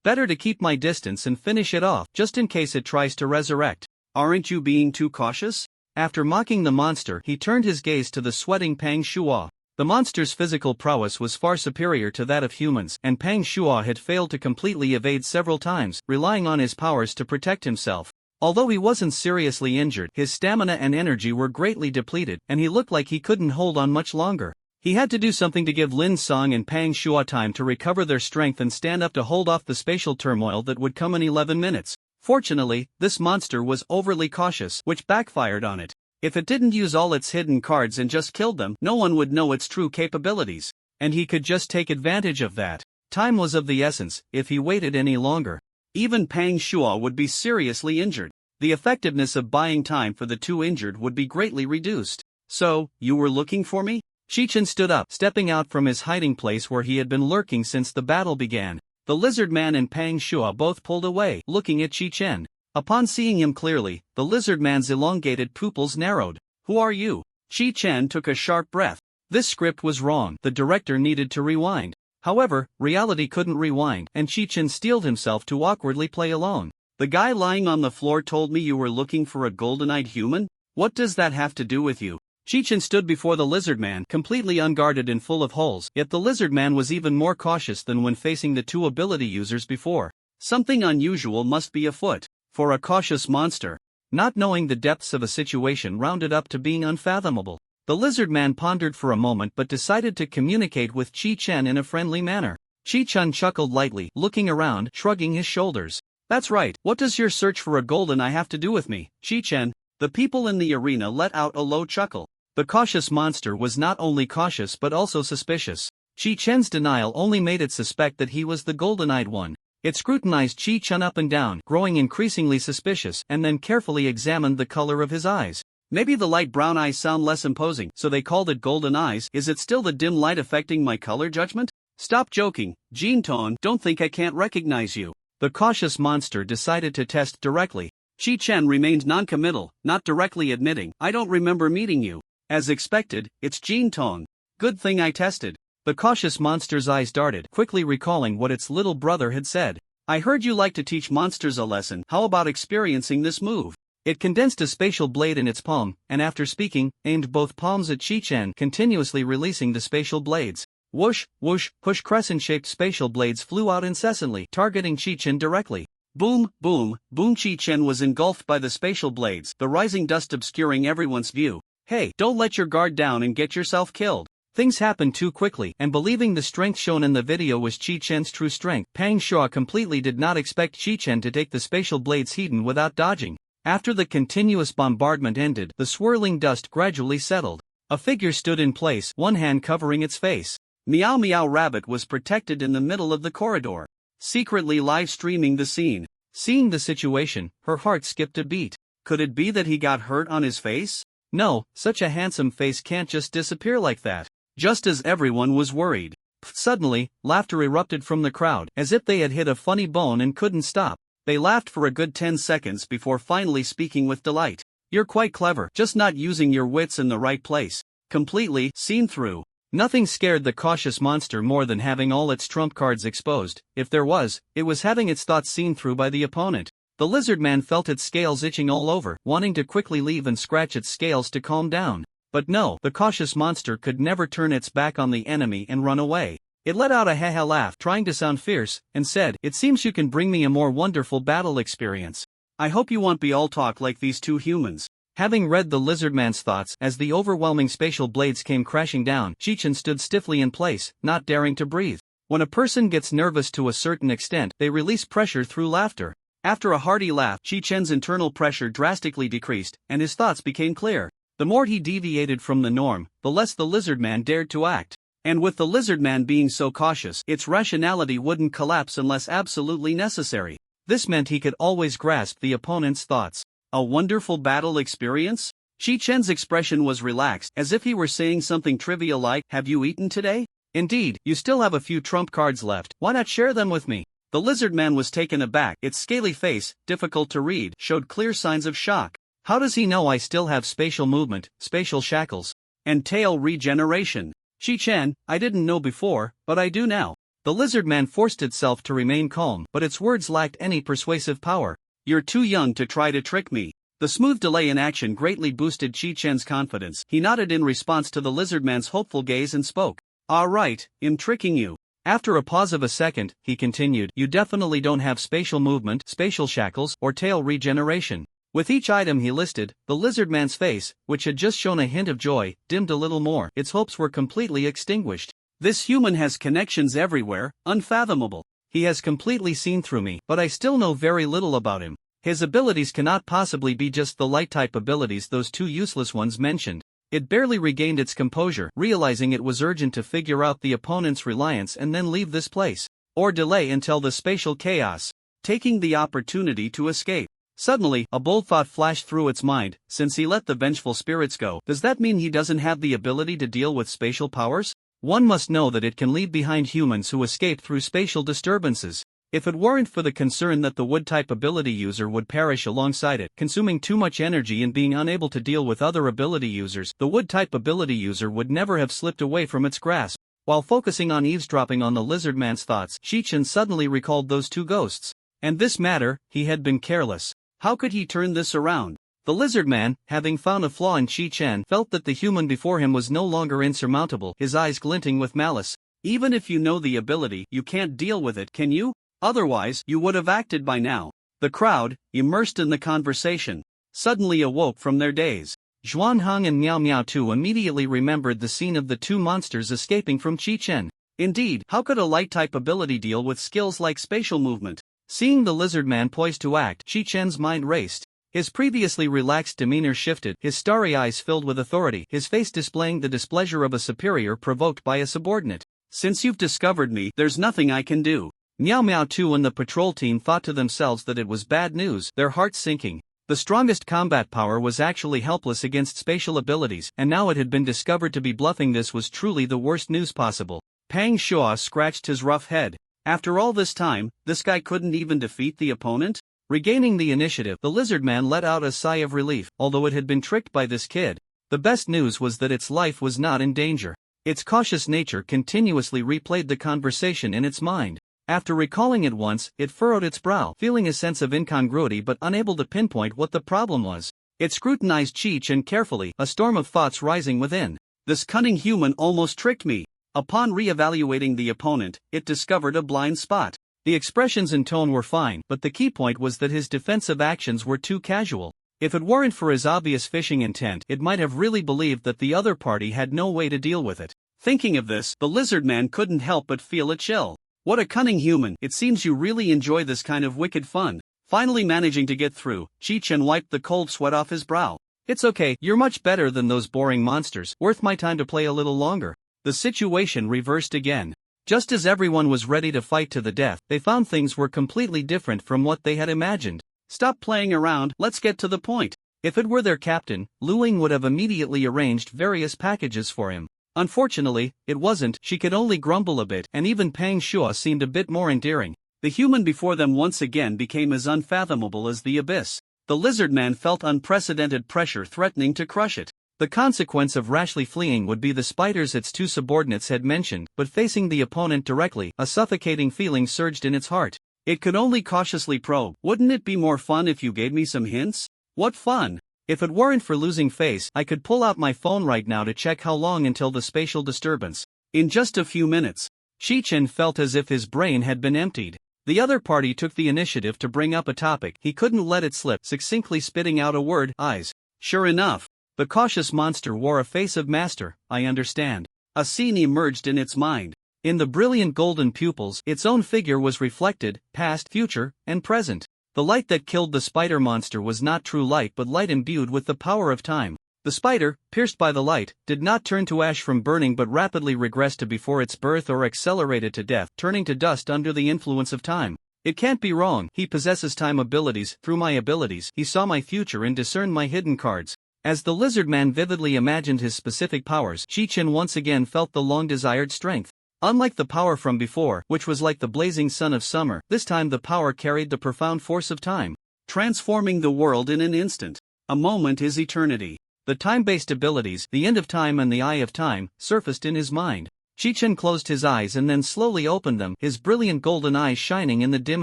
Better to keep my distance and finish it off, just in case it tries to resurrect. Aren't you being too cautious? After mocking the monster, he turned his gaze to the sweating Pang Shua. The monster's physical prowess was far superior to that of humans, and Pang Shua had failed to completely evade several times, relying on his powers to protect himself. Although he wasn't seriously injured, his stamina and energy were greatly depleted, and he looked like he couldn't hold on much longer. He had to do something to give Lin Song and Pang Shua time to recover their strength and stand up to hold off the spatial turmoil that would come in 11 minutes. Fortunately, this monster was overly cautious, which backfired on it. If it didn't use all its hidden cards and just killed them, no one would know its true capabilities. And he could just take advantage of that. Time was of the essence. If he waited any longer, even Pang Shua would be seriously injured. The effectiveness of buying time for the two injured would be greatly reduced. So, you were looking for me? Chi Chen stood up, stepping out from his hiding place where he had been lurking since the battle began. The lizard man and Pang Shua both pulled away, looking at Chi Chen. Upon seeing him clearly, the lizard man's elongated pupils narrowed. Who are you? Chi Chen took a sharp breath. This script was wrong. The director needed to rewind. However, reality couldn't rewind, and Chi Chen steeled himself to awkwardly play alone. The guy lying on the floor told me you were looking for a golden-eyed human? What does that have to do with you? Chi Chen stood before the lizard man, completely unguarded and full of holes, yet the lizard man was even more cautious than when facing the two ability users before. Something unusual must be afoot, for a cautious monster. Not knowing the depths of a situation rounded up to being unfathomable. The lizard man pondered for a moment but decided to communicate with Chi Chen in a friendly manner. Chi Chen chuckled lightly, looking around, shrugging his shoulders. That's right, what does your search for a golden eye have to do with me, Chi Chen? The people in the arena let out a low chuckle. The cautious monster was not only cautious but also suspicious. Chi Chen's denial only made it suspect that he was the golden-eyed one. It scrutinized Chi Chen up and down, growing increasingly suspicious, and then carefully examined the color of his eyes. Maybe the light brown eyes sound less imposing, so they called it golden eyes. Is it still the dim light affecting my color judgment? Stop joking, Jin Tong, don't think I can't recognize you. The cautious monster decided to test directly. Chi Chen remained non-committal, not directly admitting, I don't remember meeting you. As expected, it's Jin Tong. Good thing I tested. The cautious monster's eyes darted, quickly recalling what its little brother had said. I heard you like to teach monsters a lesson. How about experiencing this move? It condensed a spatial blade in its palm, and after speaking, aimed both palms at Chi Chen, continuously releasing the spatial blades. Whoosh, whoosh, push crescent-shaped spatial blades flew out incessantly, targeting Chi-Chen directly. Boom, boom, boom. Chi-Chen was engulfed by the spatial blades, the rising dust obscuring everyone's view. Hey, don't let your guard down and get yourself killed. Things happened too quickly, and believing the strength shown in the video was Chi-Chen's true strength, Pang Shua completely did not expect Chi-Chen to take the spatial blades hidden without dodging. After the continuous bombardment ended, the swirling dust gradually settled. A figure stood in place, one hand covering its face. Meow Meow Rabbit was protected in the middle of the corridor, secretly live-streaming the scene. Seeing the situation, her heart skipped a beat. Could it be that he got hurt on his face? No, such a handsome face can't just disappear like that. Just as everyone was worried, suddenly, laughter erupted from the crowd, as if they had hit a funny bone and couldn't stop. They laughed for a good 10 seconds before finally speaking with delight. You're quite clever, just not using your wits in the right place. Completely seen through. Nothing scared the cautious monster more than having all its trump cards exposed. If there was, it was having its thoughts seen through by the opponent. The lizard man felt its scales itching all over, wanting to quickly leave and scratch its scales to calm down. But no, the cautious monster could never turn its back on the enemy and run away. It let out a ha-ha laugh, trying to sound fierce, and said, "It seems you can bring me a more wonderful battle experience. I hope you won't be all talk like these two humans." Having read the lizardman's thoughts, as the overwhelming spatial blades came crashing down, Chi-Chen stood stiffly in place, not daring to breathe. When a person gets nervous to a certain extent, they release pressure through laughter. After a hearty laugh, Chi-Chen's internal pressure drastically decreased, and his thoughts became clear. The more he deviated from the norm, the less the lizardman dared to act. And with the lizardman being so cautious, its rationality wouldn't collapse unless absolutely necessary. This meant he could always grasp the opponent's thoughts. A wonderful battle experience? Chi-Chen's expression was relaxed, as if he were saying something trivial like, "Have you eaten today? Indeed, you still have a few trump cards left, why not share them with me?" The lizardman was taken aback, its scaly face, difficult to read, showed clear signs of shock. How does he know I still have spatial movement, spatial shackles, and tail regeneration? Chi-Chen, I didn't know before, but I do now. The lizardman forced itself to remain calm, but its words lacked any persuasive power. You're too young to try to trick me. The smooth delay in action greatly boosted Chi-Chen's confidence. He nodded in response to the lizardman's hopeful gaze and spoke. All right, I'm tricking you. After a pause of a second, he continued, you definitely don't have spatial movement, spatial shackles, or tail regeneration. With each item he listed, the lizardman's face, which had just shown a hint of joy, dimmed a little more. Its hopes were completely extinguished. This human has connections everywhere, unfathomable. He has completely seen through me, but I still know very little about him. His abilities cannot possibly be just the light-type abilities those two useless ones mentioned. It barely regained its composure, realizing it was urgent to figure out the opponent's reliance and then leave this place. Or delay until the spatial chaos. Taking the opportunity to escape. Suddenly, a bold thought flashed through its mind. Since he let the vengeful spirits go, does that mean he doesn't have the ability to deal with spatial powers? One must know that it can leave behind humans who escape through spatial disturbances. If it weren't for the concern that the wood-type ability user would perish alongside it, consuming too much energy and being unable to deal with other ability users, the wood-type ability user would never have slipped away from its grasp. While focusing on eavesdropping on the lizardman's thoughts, Chi-Chen suddenly recalled those two ghosts. And this matter, he had been careless. How could he turn this around? The lizardman, having found a flaw in Chi-Chen, felt that the human before him was no longer insurmountable, his eyes glinting with malice. Even if you know the ability, you can't deal with it, can you? Otherwise, you would have acted by now. The crowd, immersed in the conversation, suddenly awoke from their daze. Zhuanheng and Miao Miao too immediately remembered the scene of the two monsters escaping from Chi-Chen. Indeed, how could a light-type ability deal with skills like spatial movement? Seeing the lizardman poised to act, Chi-Chen's mind raced. His previously relaxed demeanor shifted, his starry eyes filled with authority, his face displaying the displeasure of a superior provoked by a subordinate. Since you've discovered me, there's nothing I can do. Miao Miao too and the patrol team thought to themselves that it was bad news, their hearts sinking. The strongest combat power was actually helpless against spatial abilities, and now it had been discovered to be bluffing. This was truly the worst news possible. Pang Shua scratched his rough head. After all this time, this guy couldn't even defeat the opponent? Regaining the initiative, the lizardman let out a sigh of relief, although it had been tricked by this kid. The best news was that its life was not in danger. Its cautious nature continuously replayed the conversation in its mind. After recalling it once, it furrowed its brow, feeling a sense of incongruity but unable to pinpoint what the problem was. It scrutinized Chi-Chen carefully, a storm of thoughts rising within. This cunning human almost tricked me. Upon re-evaluating the opponent, it discovered a blind spot. The expressions and tone were fine, but the key point was that his defensive actions were too casual. If it weren't for his obvious phishing intent, it might have really believed that the other party had no way to deal with it. Thinking of this, the lizard man couldn't help but feel a chill. What a cunning human, it seems you really enjoy this kind of wicked fun. Finally managing to get through, Chi-Chen wiped the cold sweat off his brow. It's okay, you're much better than those boring monsters, worth my time to play a little longer. The situation reversed again. Just as everyone was ready to fight to the death, they found things were completely different from what they had imagined. Stop playing around, let's get to the point. If it were their captain, Lu Ling would have immediately arranged various packages for him. Unfortunately, it wasn't. She could only grumble a bit, and even Pang Shua seemed a bit more endearing. The human before them once again became as unfathomable as the abyss. The lizard man felt unprecedented pressure threatening to crush it. The consequence of rashly fleeing would be the spiders its two subordinates had mentioned, but facing the opponent directly, a suffocating feeling surged in its heart. It could only cautiously probe. Wouldn't it be more fun if you gave me some hints? What fun! If it weren't for losing face, I could pull out my phone right now to check how long until the spatial disturbance. In just a few minutes. Chi-Chen felt as if his brain had been emptied. The other party took the initiative to bring up a topic. He couldn't let it slip, succinctly spitting out a word, eyes. Sure enough. The cautious monster wore a face of master, I understand. A scene emerged in its mind. In the brilliant golden pupils, its own figure was reflected, past, future, and present. The light that killed the spider monster was not true light but light imbued with the power of time. The spider, pierced by the light, did not turn to ash from burning but rapidly regressed to before its birth or accelerated to death, turning to dust under the influence of time. It can't be wrong, he possesses time abilities. Through my abilities, he saw my future and discerned my hidden cards. As the lizard man vividly imagined his specific powers, Chi-Chen once again felt the long-desired strength. Unlike the power from before, which was like the blazing sun of summer, this time the power carried the profound force of time, transforming the world in an instant. A moment is eternity. The time-based abilities, the end of time and the eye of time, surfaced in his mind. Chi-Chen closed his eyes and then slowly opened them, his brilliant golden eyes shining in the dim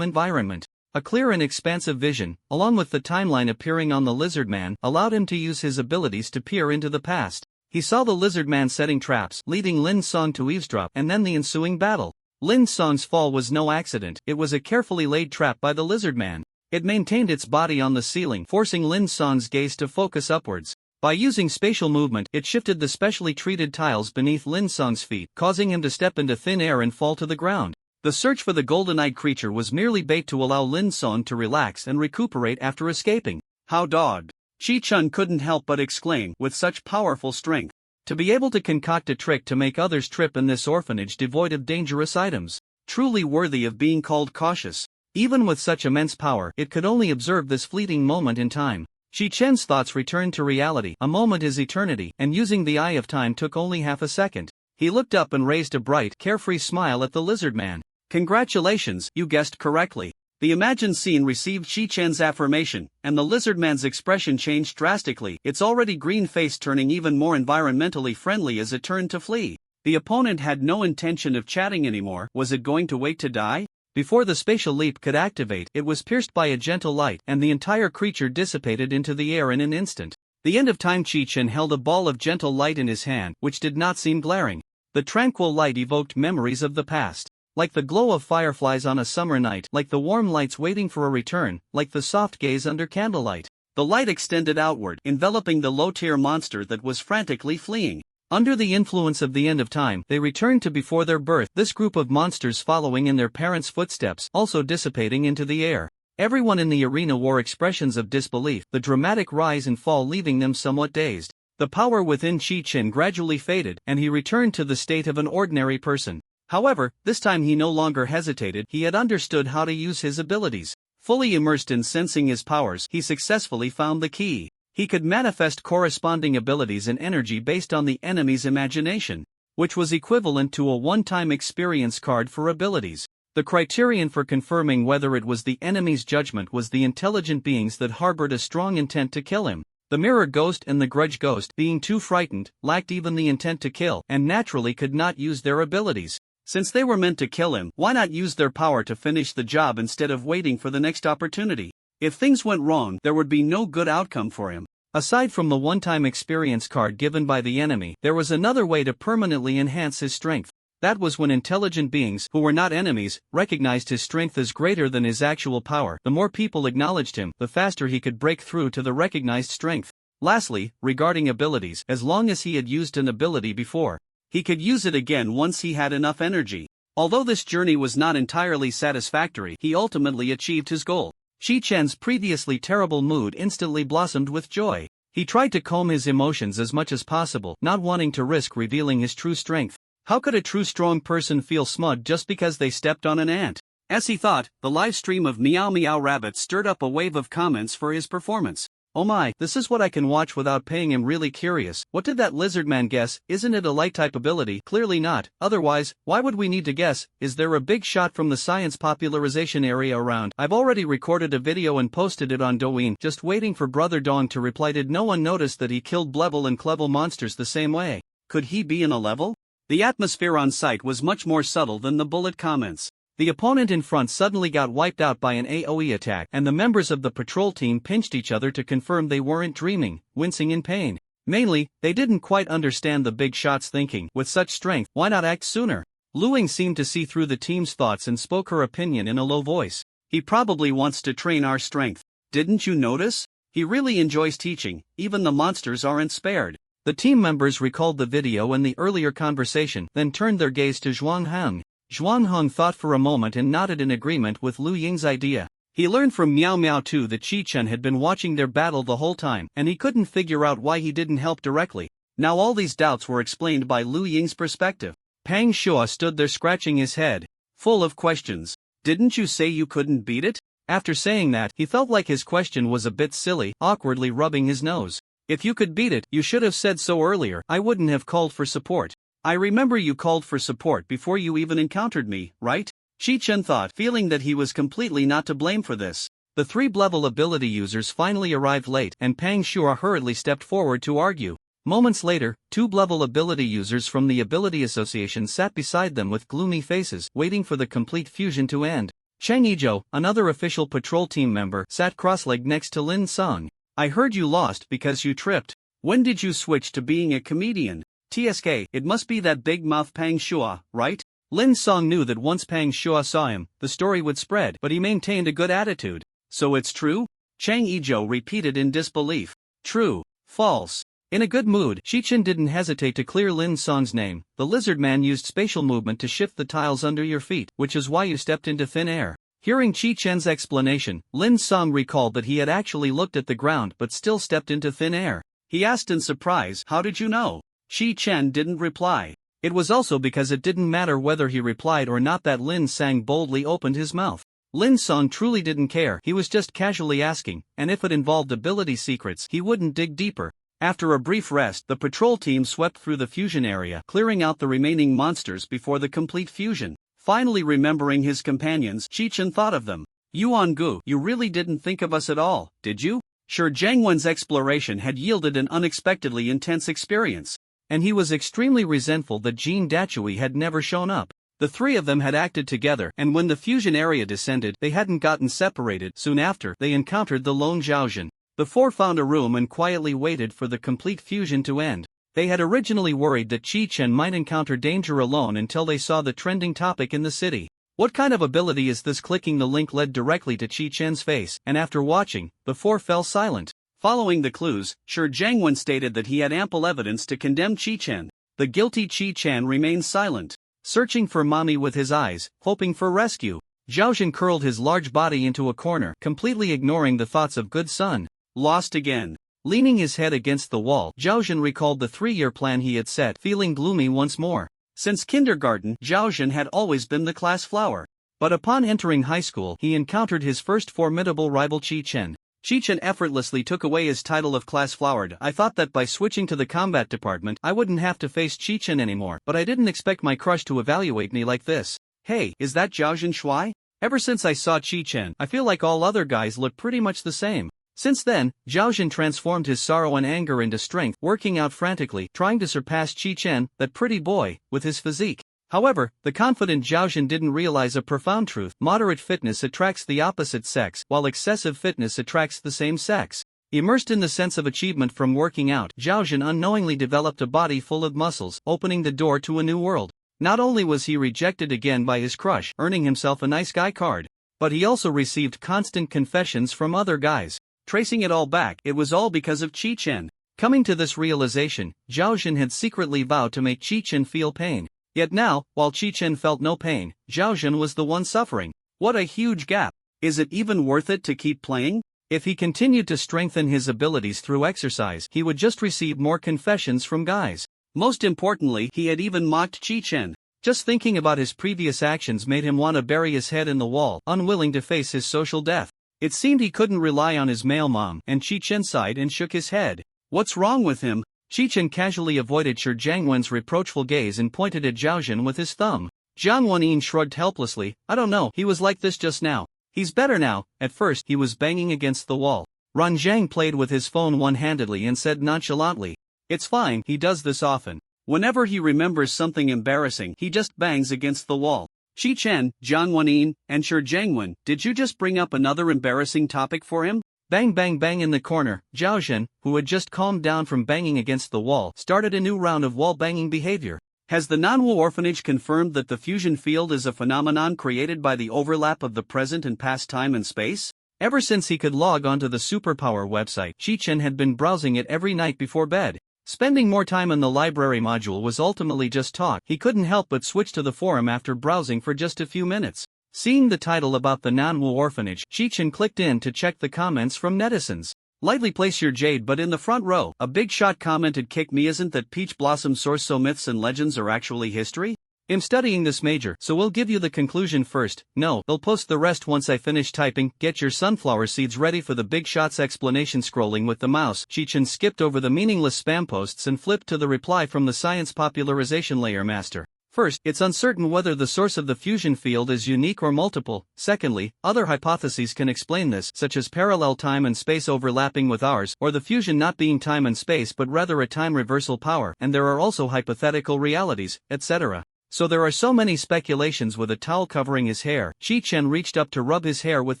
environment. A clear and expansive vision, along with the timeline appearing on the lizard man, allowed him to use his abilities to peer into the past. He saw the lizard man setting traps, leading Lin Song to eavesdrop, and then the ensuing battle. Lin Song's fall was no accident, it was a carefully laid trap by the lizard man. It maintained its body on the ceiling, forcing Lin Song's gaze to focus upwards. By using spatial movement, it shifted the specially treated tiles beneath Lin Song's feet, causing him to step into thin air and fall to the ground. The search for the golden-eyed creature was merely bait to allow Lin Song to relax and recuperate after escaping. How dogged! Chi-Chen couldn't help but exclaim, with such powerful strength. To be able to concoct a trick to make others trip in this orphanage devoid of dangerous items. Truly worthy of being called cautious. Even with such immense power, it could only observe this fleeting moment in time. Chi-Chen's thoughts returned to reality. A moment is eternity, and using the eye of time took only half a second. He looked up and raised a bright, carefree smile at the lizard man. Congratulations, you guessed correctly. The imagined scene received Chi-Chen's affirmation, and the lizard man's expression changed drastically, its already green face turning even more environmentally friendly as it turned to flee. The opponent had no intention of chatting anymore. Was it going to wait to die? Before the spatial leap could activate, it was pierced by a gentle light, and the entire creature dissipated into the air in an instant. The end of time. Chi-Chen held a ball of gentle light in his hand, which did not seem glaring. The tranquil light evoked memories of the past. Like the glow of fireflies on a summer night, like the warm lights waiting for a return, like the soft gaze under candlelight. The light extended outward, enveloping the low-tier monster that was frantically fleeing. Under the influence of the end of time, they returned to before their birth, this group of monsters following in their parents' footsteps, also dissipating into the air. Everyone in the arena wore expressions of disbelief, the dramatic rise and fall leaving them somewhat dazed. The power within Chi-Chen gradually faded, and he returned to the state of an ordinary person. However, this time he no longer hesitated. He had understood how to use his abilities. Fully immersed in sensing his powers, he successfully found the key. He could manifest corresponding abilities and energy based on the enemy's imagination, which was equivalent to a one-time experience card for abilities. The criterion for confirming whether it was the enemy's judgment was the intelligent beings that harbored a strong intent to kill him. The mirror ghost and the grudge ghost, being too frightened, lacked even the intent to kill, and naturally could not use their abilities. Since they were meant to kill him, why not use their power to finish the job instead of waiting for the next opportunity? If things went wrong, there would be no good outcome for him. Aside from the one-time experience card given by the enemy, there was another way to permanently enhance his strength. That was when intelligent beings, who were not enemies, recognized his strength as greater than his actual power. The more people acknowledged him, the faster he could break through to the recognized strength. Lastly, regarding abilities, as long as he had used an ability before, he could use it again once he had enough energy. Although this journey was not entirely satisfactory, he ultimately achieved his goal. Chi-Chen's previously terrible mood instantly blossomed with joy. He tried to calm his emotions as much as possible, not wanting to risk revealing his true strength. How could a true strong person feel smug just because they stepped on an ant? As he thought, the live stream of Meow Meow Rabbit stirred up a wave of comments for his performance. Oh my, this is what I can watch without paying him. Really curious. What did that lizard man guess? Isn't it a light type ability? Clearly not. Otherwise, why would we need to guess? Is there a big shot from the science popularization area around? I've already recorded a video and posted it on Douyin, just waiting for Brother Dong to reply. Did no one notice that he killed Blevel and Clevel monsters the same way? Could he be in a level? The atmosphere on site was much more subtle than the bullet comments. The opponent in front suddenly got wiped out by an AoE attack, and the members of the patrol team pinched each other to confirm they weren't dreaming, wincing in pain. Mainly, they didn't quite understand the big shot's thinking. With such strength, why not act sooner? Luing seemed to see through the team's thoughts and spoke her opinion in a low voice. He probably wants to train our strength. Didn't you notice? He really enjoys teaching, even the monsters aren't spared. The team members recalled the video and the earlier conversation, then turned their gaze to Zhuang Heng. Zhuang Heng thought for a moment and nodded in agreement with Lu Ying's idea. He learned from Miao Miao too that Chi-Chen had been watching their battle the whole time, and he couldn't figure out why he didn't help directly. Now all these doubts were explained by Lu Ying's perspective. Pang Shua stood there scratching his head, full of questions. Didn't you say you couldn't beat it? After saying that, he felt like his question was a bit silly, awkwardly rubbing his nose. If you could beat it, you should have said so earlier. I wouldn't have called for support. I remember you called for support before you even encountered me, right? Chi-Chen thought, feeling that he was completely not to blame for this. The 3 level ability users finally arrived late, and Pang Shua hurriedly stepped forward to argue. Moments later, 2 level ability users from the Ability Association sat beside them with gloomy faces, waiting for the complete fusion to end. Chang Yizhou, another official patrol team member, sat cross-legged next to Lin Song. I heard you lost because you tripped. When did you switch to being a comedian? TSK, it must be that big mouth Pang Shua, right? Lin Song knew that once Pang Shua saw him, the story would spread, but he maintained a good attitude. So it's true? Chang Yizhou repeated in disbelief. True. False. In a good mood, Chi-Chen didn't hesitate to clear Lin Song's name. The lizard man used spatial movement to shift the tiles under your feet, which is why you stepped into thin air. Hearing Chi-Chen's explanation, Lin Song recalled that he had actually looked at the ground but still stepped into thin air. He asked in surprise, how did you know? Chi-Chen didn't reply. It was also because it didn't matter whether he replied or not that Lin Sang boldly opened his mouth. Lin Song truly didn't care, he was just casually asking, and if it involved ability secrets, he wouldn't dig deeper. After a brief rest, the patrol team swept through the fusion area, clearing out the remaining monsters before the complete fusion. Finally remembering his companions, Chi-Chen thought of them. Yuan Gu, you really didn't think of us at all, did you? Sure, Zhang Wen's exploration had yielded an unexpectedly intense experience. And he was extremely resentful that Jean Dachui had never shown up. The 3 of them had acted together, and when the fusion area descended, they hadn't gotten separated. Soon after, they encountered the lone Zhaojin. The 4 found a room and quietly waited for the complete fusion to end. They had originally worried that Chi-Chen might encounter danger alone until they saw the trending topic in the city. What kind of ability is this? Clicking the link led directly to Chi-Chen's face, and after watching, the 4 fell silent. Following the clues, Shi Jiangwen stated that he had ample evidence to condemn Chi-Chen. The guilty Chi-Chen remained silent, searching for mommy with his eyes, hoping for rescue. Zhaojin curled his large body into a corner, completely ignoring the thoughts of good son. Lost again. Leaning his head against the wall, Zhaojin recalled the 3-year plan he had set, feeling gloomy once more. Since kindergarten, Zhaojin had always been the class flower. But upon entering high school, he encountered his first formidable rival Chi-Chen. Chi-Chen effortlessly took away his title of class flowered. I thought that by switching to the combat department, I wouldn't have to face Chi-Chen anymore, but I didn't expect my crush to evaluate me like this. Hey, is that Zhaojin Shuai? Ever since I saw Chi-Chen, I feel like all other guys look pretty much the same. Since then, Zhaojin transformed his sorrow and anger into strength, working out frantically, trying to surpass Chi-Chen, that pretty boy, with his physique. However, the confident Zhaojin didn't realize a profound truth. Moderate fitness attracts the opposite sex, while excessive fitness attracts the same sex. Immersed in the sense of achievement from working out, Zhaojin unknowingly developed a body full of muscles, opening the door to a new world. Not only was he rejected again by his crush, earning himself a nice guy card, but he also received constant confessions from other guys. Tracing it all back, it was all because of Chi-chen. Coming to this realization, Zhaozhen had secretly vowed to make Chi-chen feel pain. Yet now, while Chi-chen felt no pain, Zhaozhen was the one suffering. What a huge gap. Is it even worth it to keep playing? If he continued to strengthen his abilities through exercise, he would just receive more confessions from guys. Most importantly, he had even mocked Chi-chen. Just thinking about his previous actions made him want to bury his head in the wall, unwilling to face his social death. It seemed he couldn't rely on his male mom, and Chi-chen sighed and shook his head. What's wrong with him? Chi-chen casually avoided Shi Jiangwen's reproachful gaze and pointed at Zhaozhen with his thumb. Jiang Wenyin shrugged helplessly. I don't know, he was like this just now. He's better now. At first he was banging against the wall. Ran Zhang played with his phone one-handedly and said nonchalantly. It's fine, he does this often. Whenever he remembers something embarrassing, he just bangs against the wall. Chi-chen, Jiang Wenyin, and Shi Jiangwen, did you just bring up another embarrassing topic for him? Bang bang bang in the corner. Zhaozhen, who had just calmed down from banging against the wall, started a new round of wall-banging behavior. Has the Manhwa orphanage confirmed that the fusion field is a phenomenon created by the overlap of the present and past time and space? Ever since he could log onto the superpower website, Chi-chen had been browsing it every night before bed. Spending more time in the library module was ultimately just talk. He couldn't help but switch to the forum after browsing for just a few minutes. Seeing the title about the Manhwa orphanage, Chi-chen clicked in to check the comments from netizens. Lightly place your jade, but in the front row, a big shot commented, kick me, isn't that peach blossom source so myths and legends are actually history? I'm studying this major, so we'll give you the conclusion first. No, they'll post the rest once I finish typing. Get your sunflower seeds ready for the big shots explanation. Scrolling with the mouse, Chi-chen skipped over the meaningless spam posts and flipped to the reply from the science popularization layer master. First, it's uncertain whether the source of the fusion field is unique or multiple. Secondly, other hypotheses can explain this, such as parallel time and space overlapping with ours, or the fusion not being time and space but rather a time reversal power, and there are also hypothetical realities, etc. So there are so many speculations. With a towel covering his hair, Chi-chen reached up to rub his hair with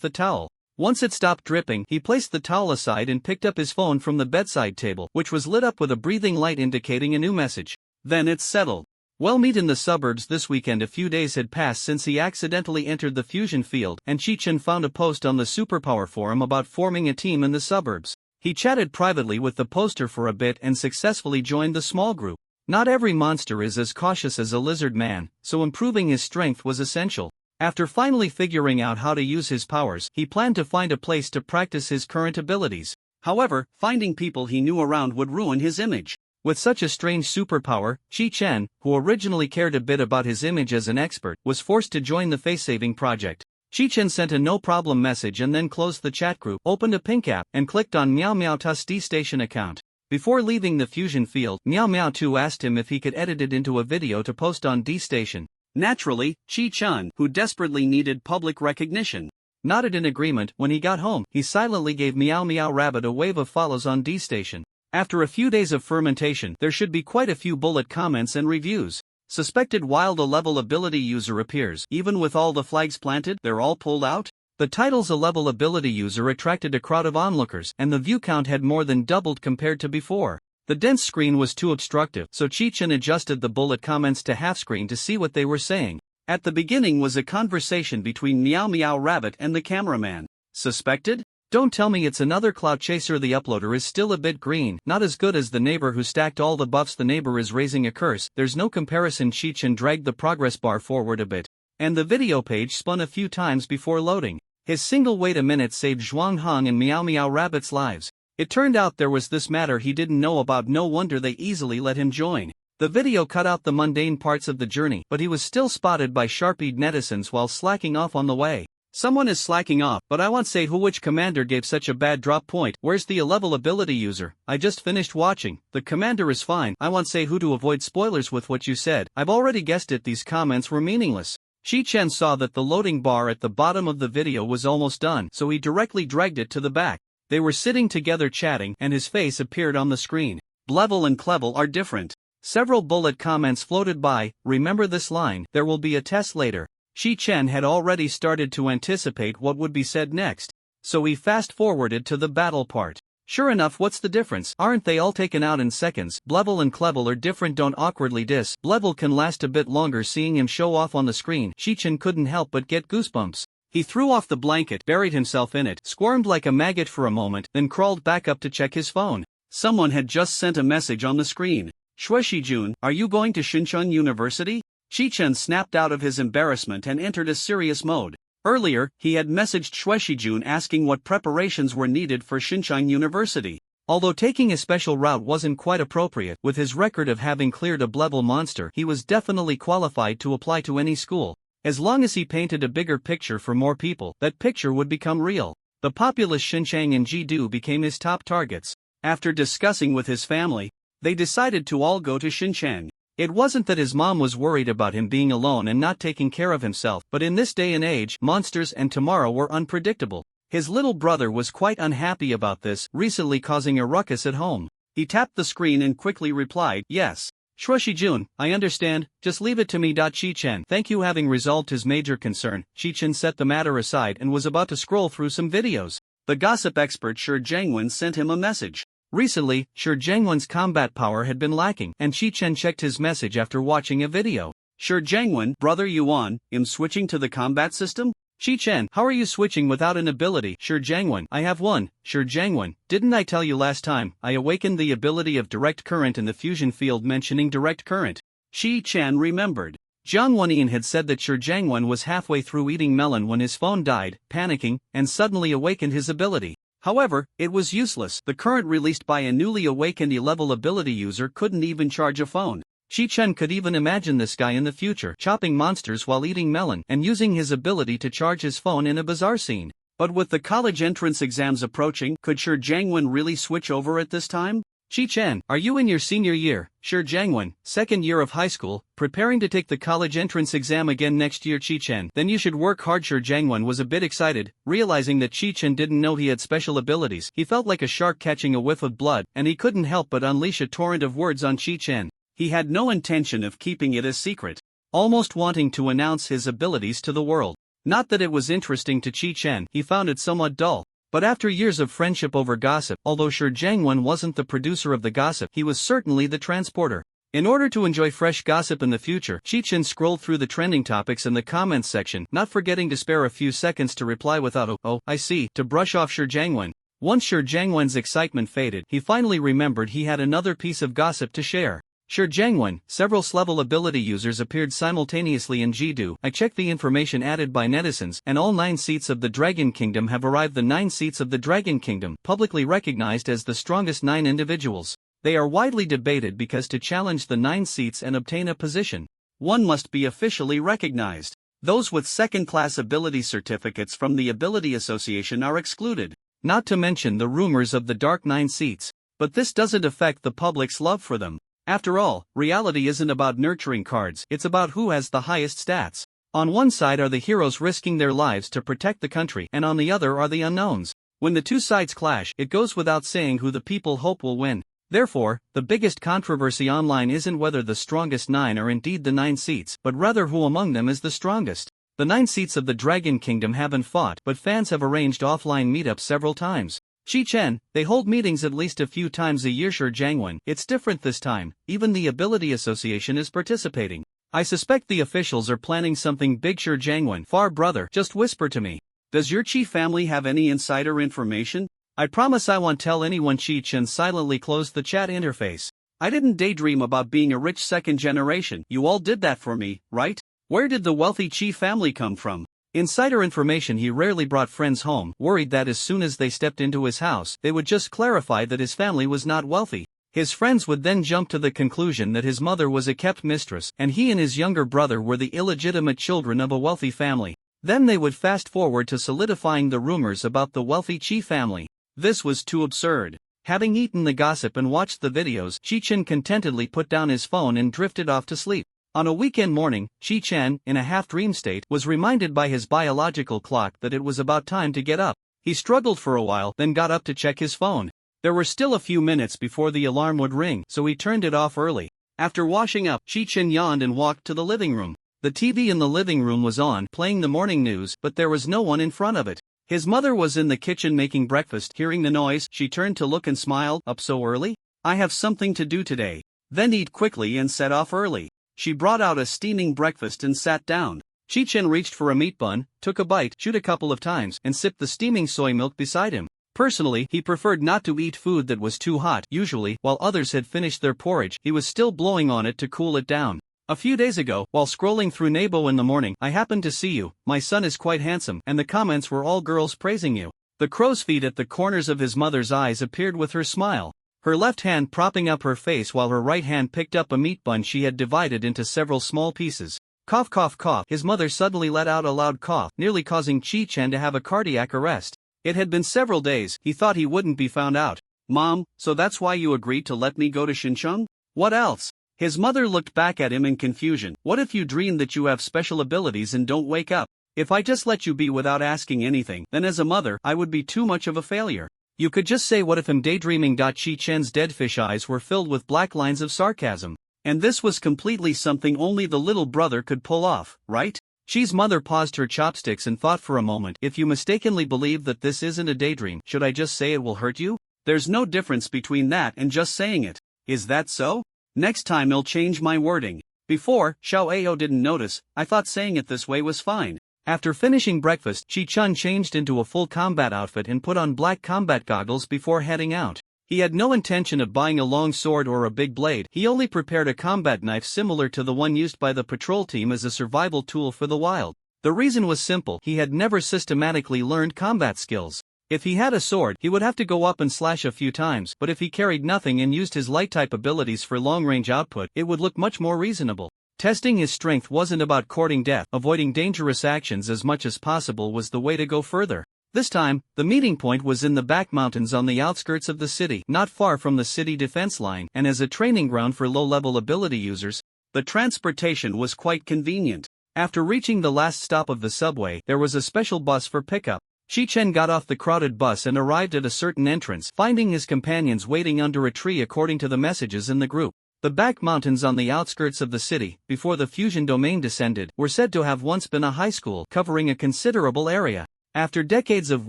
the towel. Once it stopped dripping, he placed the towel aside and picked up his phone from the bedside table, which was lit up with a breathing light indicating a new message. Then it's settled. We'll meet in the suburbs this weekend. A few days had passed since he accidentally entered the fusion field, and Chi-chen found a post on the superpower forum about forming a team in the suburbs. He chatted privately with the poster for a bit and successfully joined the small group. Not every monster is as cautious as a lizard man, so improving his strength was essential. After finally figuring out how to use his powers, he planned to find a place to practice his current abilities. However, finding people he knew around would ruin his image. With such a strange superpower, Chi-chen, who originally cared a bit about his image as an expert, was forced to join the face-saving project. Chi-chen sent a no-problem message and then closed the chat group, opened a pink app, and clicked on Meow Meow Tu's D-Station account. Before leaving the fusion field, Meow Meow 2 asked him if he could edit it into a video to post on D-Station. Naturally, Chi-chen, who desperately needed public recognition, nodded in agreement. When he got home, he silently gave Meow Meow Rabbit a wave of follows on D-Station. After a few days of fermentation, there should be quite a few bullet comments and reviews. Suspected wild a level ability user appears. Even with all the flags planted, they're all pulled out? The title's a level ability user attracted a crowd of onlookers, and the view count had more than doubled compared to before. The dense screen was too obstructive, so Chi-chen adjusted the bullet comments to half screen to see what they were saying. At the beginning was a conversation between Meow Meow Rabbit and the cameraman. Suspected? Don't tell me it's another clout chaser. The uploader is still a bit green, not as good as the neighbor who stacked all the buffs. The neighbor is raising a curse, there's no comparison. Chi-chen dragged the progress bar forward a bit, and the video page spun a few times before loading. His single wait a minute saved Zhuang Hong and Meow Meow Rabbit's lives. It turned out there was this matter he didn't know about. No wonder they easily let him join. The video cut out the mundane parts of the journey, but he was still spotted by sharp-eyed netizens while slacking off on the way. Someone is slacking off, but I won't say who. Which commander gave such a bad drop point? Where's the level ability user? I just finished watching. The commander is fine. I won't say who to avoid spoilers with what you said. I've already guessed it. These comments were meaningless. Chi-chen saw that the loading bar at the bottom of the video was almost done, so he directly dragged it to the back. They were sitting together chatting, and his face appeared on the screen. Blevel and Clevel are different. Several bullet comments floated by. Remember this line, there will be a test later. Chi-chen had already started to anticipate what would be said next, so he fast-forwarded to the battle part. Sure enough, what's the difference? Aren't they all taken out in seconds? Blevel and Clevel are different, don't awkwardly diss. Blevel can last a bit longer seeing him show off on the screen. Shichin couldn't help but get goosebumps. He threw off the blanket, buried himself in it, squirmed like a maggot for a moment, then crawled back up to check his phone. Someone had just sent a message on the screen. Shueshijun, are you going to Shinshan University? Shichin snapped out of his embarrassment and entered a serious mode. Earlier, he had messaged Shueshijun asking what preparations were needed for Shinshan University. Although taking a special route wasn't quite appropriate, with his record of having cleared a Blevel monster, he was definitely qualified to apply to any school. As long as he painted a bigger picture for more people, that picture would become real. The populous Xinjiang and Jidu became his top targets. After discussing with his family, they decided to all go to Xinjiang. It wasn't that his mom was worried about him being alone and not taking care of himself, but in this day and age, monsters and tomorrow were unpredictable. His little brother was quite unhappy about this, recently causing a ruckus at home. He tapped the screen and quickly replied, yes. Shueshijun, I understand, just leave it to me. Shichen, thank you. Having resolved his major concern, Shichen set the matter aside and was about to scroll through some videos. The gossip expert Shi Jiangwen sent him a message. Recently, Shi Jiangwen's combat power had been lacking, and Shichen checked his message after watching a video. Shi Jiangwen, brother Yuan, am switching to the combat system? Shichen, how are you switching without an ability? Shi Jiangwen, I have one. Shi Jiangwen, didn't I tell you last time, I awakened the ability of direct current in the fusion field, mentioning direct current. Shi Chen remembered. Jiang Wenyin had said that Shi Jiangwen was halfway through eating melon when his phone died, panicking, and suddenly awakened his ability. However, it was useless. The current released by a newly awakened E-level ability user couldn't even charge a phone. Shichen could even imagine this guy in the future chopping monsters while eating melon and using his ability to charge his phone in a bizarre scene. But with the college entrance exams approaching, could Shi Jiangwen really switch over at this time? Shichen, are you in your senior year? Shi Jiangwen, second year of high school, preparing to take the college entrance exam again next year. Shichen, then you should work hard. Shi Jiangwen was a bit excited, realizing that Shichen didn't know he had special abilities. He felt like a shark catching a whiff of blood, and he couldn't help but unleash a torrent of words on Shichen. He had no intention of keeping it a secret, almost wanting to announce his abilities to the world. Not that it was interesting to Shichen, he found it somewhat dull. But after years of friendship over gossip, although Shi Jiangwen wasn't the producer of the gossip, he was certainly the transporter. In order to enjoy fresh gossip in the future, Shichen scrolled through the trending topics in the comments section, not forgetting to spare a few seconds to reply without "oh, I see," to brush off Shi Jiangwen. Once Shi Jiangwen's excitement faded, he finally remembered he had another piece of gossip to share. Shi Jiangwen, several S-level ability users appeared simultaneously in Jidu. I checked the information added by netizens, and all 9 seats of the Dragon Kingdom have arrived. The 9 seats of the Dragon Kingdom, publicly recognized as the strongest 9 individuals. They are widely debated because to challenge the 9 seats and obtain a position, one must be officially recognized. Those with second-class ability certificates from the Ability Association are excluded. Not to mention the rumors of the Dark 9 seats. But this doesn't affect the public's love for them. After all, reality isn't about nurturing cards, it's about who has the highest stats. On one side are the heroes risking their lives to protect the country, and on the other are the unknowns. When the two sides clash, it goes without saying who the people hope will win. Therefore, the biggest controversy online isn't whether the strongest 9 are indeed the 9 seats, but rather who among them is the strongest. The 9 seats of the Dragon Kingdom haven't fought, but fans have arranged offline meetups several times. Shichen, they hold meetings at least a few times a year. Shi Jiangwen, it's different this time, even the Ability Association is participating. I suspect the officials are planning something big. Shi Jiangwen, far brother, just whisper to me. Does your Qi family have any insider information? I promise I won't tell anyone. Shichen silently closed the chat interface. I didn't daydream about being a rich second generation. You all did that for me, right? Where did the wealthy Qi family come from? Insider information. He rarely brought friends home, worried that as soon as they stepped into his house, they would just clarify that his family was not wealthy. His friends would then jump to the conclusion that his mother was a kept mistress, and he and his younger brother were the illegitimate children of a wealthy family. Then they would fast forward to solidifying the rumors about the wealthy Qi family. This was too absurd. Having eaten the gossip and watched the videos, Shichen contentedly put down his phone and drifted off to sleep. On a weekend morning, Shichen, in a half-dream state, was reminded by his biological clock that it was about time to get up. He struggled for a while, then got up to check his phone. There were still a few minutes before the alarm would ring, so he turned it off early. After washing up, Shichen yawned and walked to the living room. The TV in the living room was on, playing the morning news, but there was no one in front of it. His mother was in the kitchen making breakfast. Hearing the noise, she turned to look and smiled. Up so early? I have something to do today. Then eat quickly and set off early. She brought out a steaming breakfast and sat down. Chi-Chen reached for a meat bun, took a bite, chewed a couple of times, and sipped the steaming soy milk beside him. Personally, he preferred not to eat food that was too hot. Usually, while others had finished their porridge, he was still blowing on it to cool it down. A few days ago, while scrolling through Weibo in the morning, I happened to see you. My son is quite handsome, and the comments were all girls praising you. The crow's feet at the corners of his mother's eyes appeared with her smile, her left hand propping up her face while her right hand picked up a meat bun she had divided into several small pieces. Cough cough cough. His mother suddenly let out a loud cough, nearly causing Chi-Chen to have a cardiac arrest. It had been several days. He thought he wouldn't be found out. Mom, so that's why you agreed to let me go to Shincheng? What else? His mother looked back at him in confusion. What if you dream that you have special abilities and don't wake up? If I just let you be without asking anything, then as a mother, I would be too much of a failure. You could just say what if I'm daydreaming. Chi-Chen's dead fish eyes were filled with black lines of sarcasm. And this was completely something only the little brother could pull off, right? Chi's mother paused her chopsticks and thought for a moment. If you mistakenly believe that this isn't a daydream, should I just say it will hurt you? There's no difference between that and just saying it. Is that so? Next time I'll change my wording. Before, Xiao Ao didn't notice. I thought saying it this way was fine. After finishing breakfast, Chi-Chun changed into a full combat outfit and put on black combat goggles before heading out. He had no intention of buying a long sword or a big blade. He only prepared a combat knife similar to the one used by the patrol team as a survival tool for the wild. The reason was simple. He had never systematically learned combat skills. If he had a sword, he would have to go up and slash a few times, but if he carried nothing and used his light-type abilities for long-range output, it would look much more reasonable. Testing his strength wasn't about courting death. Avoiding dangerous actions as much as possible was the way to go further. This time, the meeting point was in the back mountains on the outskirts of the city, not far from the city defense line, and as a training ground for low-level ability users, the transportation was quite convenient. After reaching the last stop of the subway, there was a special bus for pickup. Chi-Chen got off the crowded bus and arrived at a certain entrance, finding his companions waiting under a tree according to the messages in the group. The back mountains on the outskirts of the city, before the fusion domain descended, were said to have once been a high school, covering a considerable area. After decades of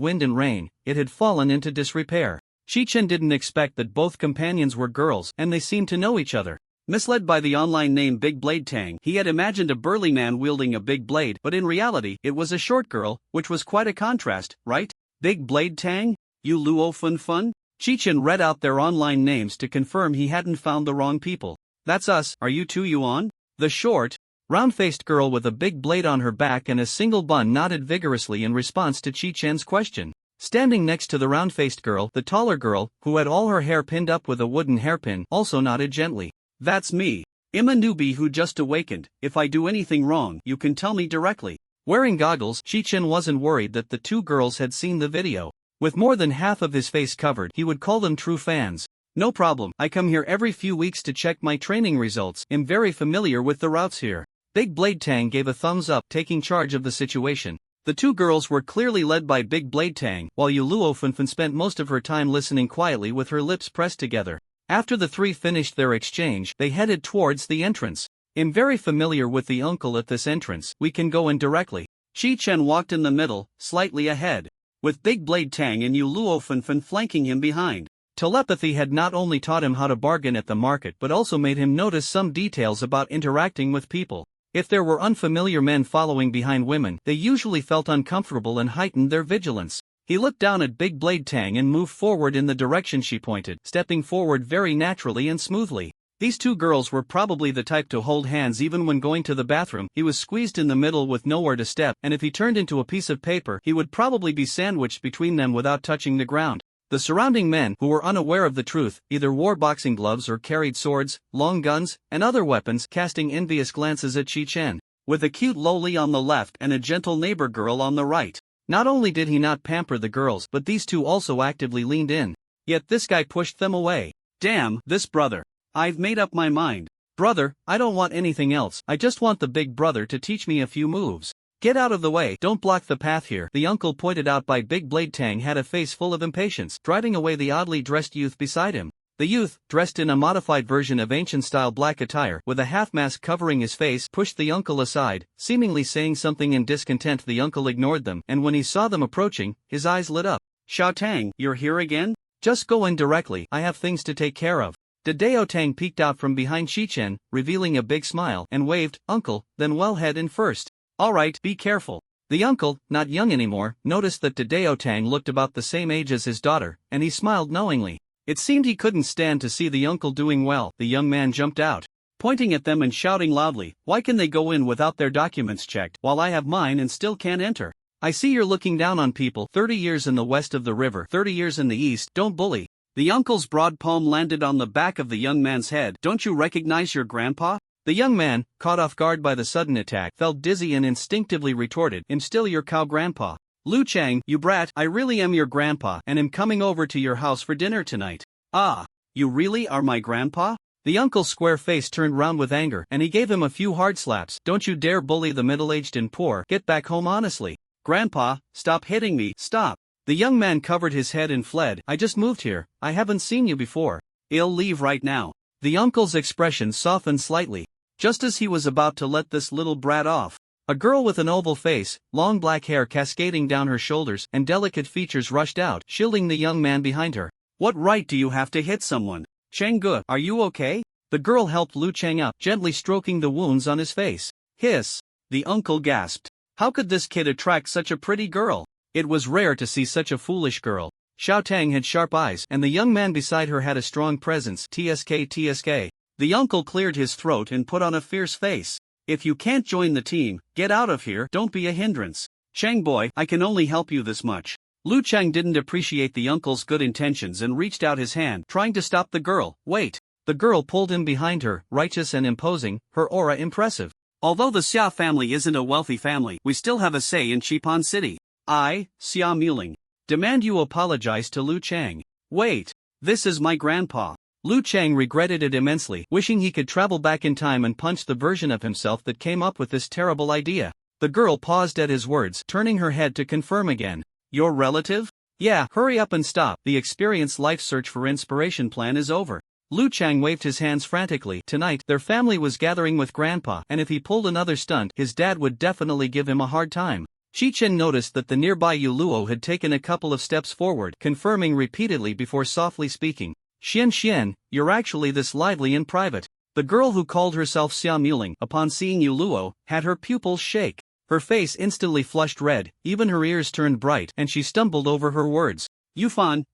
wind and rain, it had fallen into disrepair. Chi-Chen didn't expect that both companions were girls, and they seemed to know each other. Misled by the online name Big Blade Tang, he had imagined a burly man wielding a big blade, but in reality, it was a short girl, which was quite a contrast, right? Big Blade Tang? You Luo Fun Fun? Chi-Chen read out their online names to confirm he hadn't found the wrong people. That's us. Are you two Yuan? The short, round-faced girl with a big blade on her back and a single bun nodded vigorously in response to Chi-Chen's question. Standing next to the round-faced girl, the taller girl, who had all her hair pinned up with a wooden hairpin, also nodded gently. That's me. I'm a newbie who just awakened. If I do anything wrong, you can tell me directly. Wearing goggles, Chi-Chen wasn't worried that the two girls had seen the video. With more than half of his face covered, he would call them true fans. No problem, I come here every few weeks to check my training results. I'm very familiar with the routes here. Big Blade Tang gave a thumbs up, taking charge of the situation. The two girls were clearly led by Big Blade Tang, while Yuluo Funfun spent most of her time listening quietly with her lips pressed together. After the three finished their exchange, they headed towards the entrance. I'm very familiar with the uncle at this entrance. We can go in directly. Chi-Chen walked in the middle, slightly ahead, with Big Blade Tang and Yuluo Funfun flanking him behind. Telepathy had not only taught him how to bargain at the market but also made him notice some details about interacting with people. If there were unfamiliar men following behind women, they usually felt uncomfortable and heightened their vigilance. He looked down at Big Blade Tang and moved forward in the direction she pointed, stepping forward very naturally and smoothly. These two girls were probably the type to hold hands even when going to the bathroom. He was squeezed in the middle with nowhere to step, and if he turned into a piece of paper, he would probably be sandwiched between them without touching the ground. The surrounding men, who were unaware of the truth, either wore boxing gloves or carried swords, long guns, and other weapons, casting envious glances at Chi-Chen. With a cute loli on the left and a gentle neighbor girl on the right. Not only did he not pamper the girls, but these two also actively leaned in. Yet this guy pushed them away. Damn, this brother. I've made up my mind. Brother, I don't want anything else. I just want the big brother to teach me a few moves. Get out of the way, don't block the path here. The uncle pointed out by Big Blade Tang had a face full of impatience, driving away the oddly dressed youth beside him. The youth, dressed in a modified version of ancient-style black attire with a half-mask covering his face, pushed the uncle aside, seemingly saying something in discontent. The uncle ignored them, and when he saw them approaching, his eyes lit up. "Xiao Tang, you're here again? Just go in directly, I have things to take care of." Dao Tang peeked out from behind Qichen, revealing a big smile, and waved, "Uncle," then well head in first. "Alright, be careful." The uncle, not young anymore, noticed that Dao Tang looked about the same age as his daughter, and he smiled knowingly. It seemed he couldn't stand to see the uncle doing well. The young man jumped out, pointing at them and shouting loudly, "Why can they go in without their documents checked, while I have mine and still can't enter? I see you're looking down on people. 30 years in the west of the river, 30 years in the east, don't bully." The uncle's broad palm landed on the back of the young man's head. "Don't you recognize your grandpa?" The young man, caught off guard by the sudden attack, felt dizzy and instinctively retorted, "I'm still your cow grandpa. Lu Chang, you brat, I really am your grandpa and am coming over to your house for dinner tonight." "Ah, you really are my grandpa?" The uncle's square face turned round with anger, and he gave him a few hard slaps. "Don't you dare bully the middle-aged and poor. Get back home honestly." "Grandpa, stop hitting me, stop." The young man covered his head and fled. "I just moved here, I haven't seen you before." "I'll leave right now." The uncle's expression softened slightly, just as he was about to let this little brat off. A girl with an oval face, long black hair cascading down her shoulders, and delicate features rushed out, shielding the young man behind her. "What right do you have to hit someone? Changge, are you okay?" The girl helped Lu Chang up, gently stroking the wounds on his face. "Hiss." The uncle gasped. How could this kid attract such a pretty girl? It was rare to see such a foolish girl. Xiao Tang had sharp eyes, and the young man beside her had a strong presence. TSK. The uncle cleared his throat and put on a fierce face. "If you can't join the team, get out of here. Don't be a hindrance. Chang boy, I can only help you this much." Lu Chang didn't appreciate the uncle's good intentions and reached out his hand, trying to stop the girl. "Wait." The girl pulled him behind her, righteous and imposing, her aura impressive. "Although the Xia family isn't a wealthy family, we still have a say in Xipan City. I, Xia Muling, demand you apologize to Lu Chang." "Wait. This is my grandpa." Lu Chang regretted it immensely, wishing he could travel back in time and punch the version of himself that came up with this terrible idea. The girl paused at his words, turning her head to confirm again. "Your relative? Yeah, hurry up and stop. The experienced life search for inspiration plan is over." Lu Chang waved his hands frantically. Tonight, their family was gathering with Grandpa, and if he pulled another stunt, his dad would definitely give him a hard time. Qichen noticed that the nearby Yu Luo had taken a couple of steps forward, confirming repeatedly before softly speaking. Xian, you're actually this lively in private." The girl who called herself Xia Muling, upon seeing Yu Luo, had her pupils shake. Her face instantly flushed red, even her ears turned bright, and she stumbled over her words. "Yufan,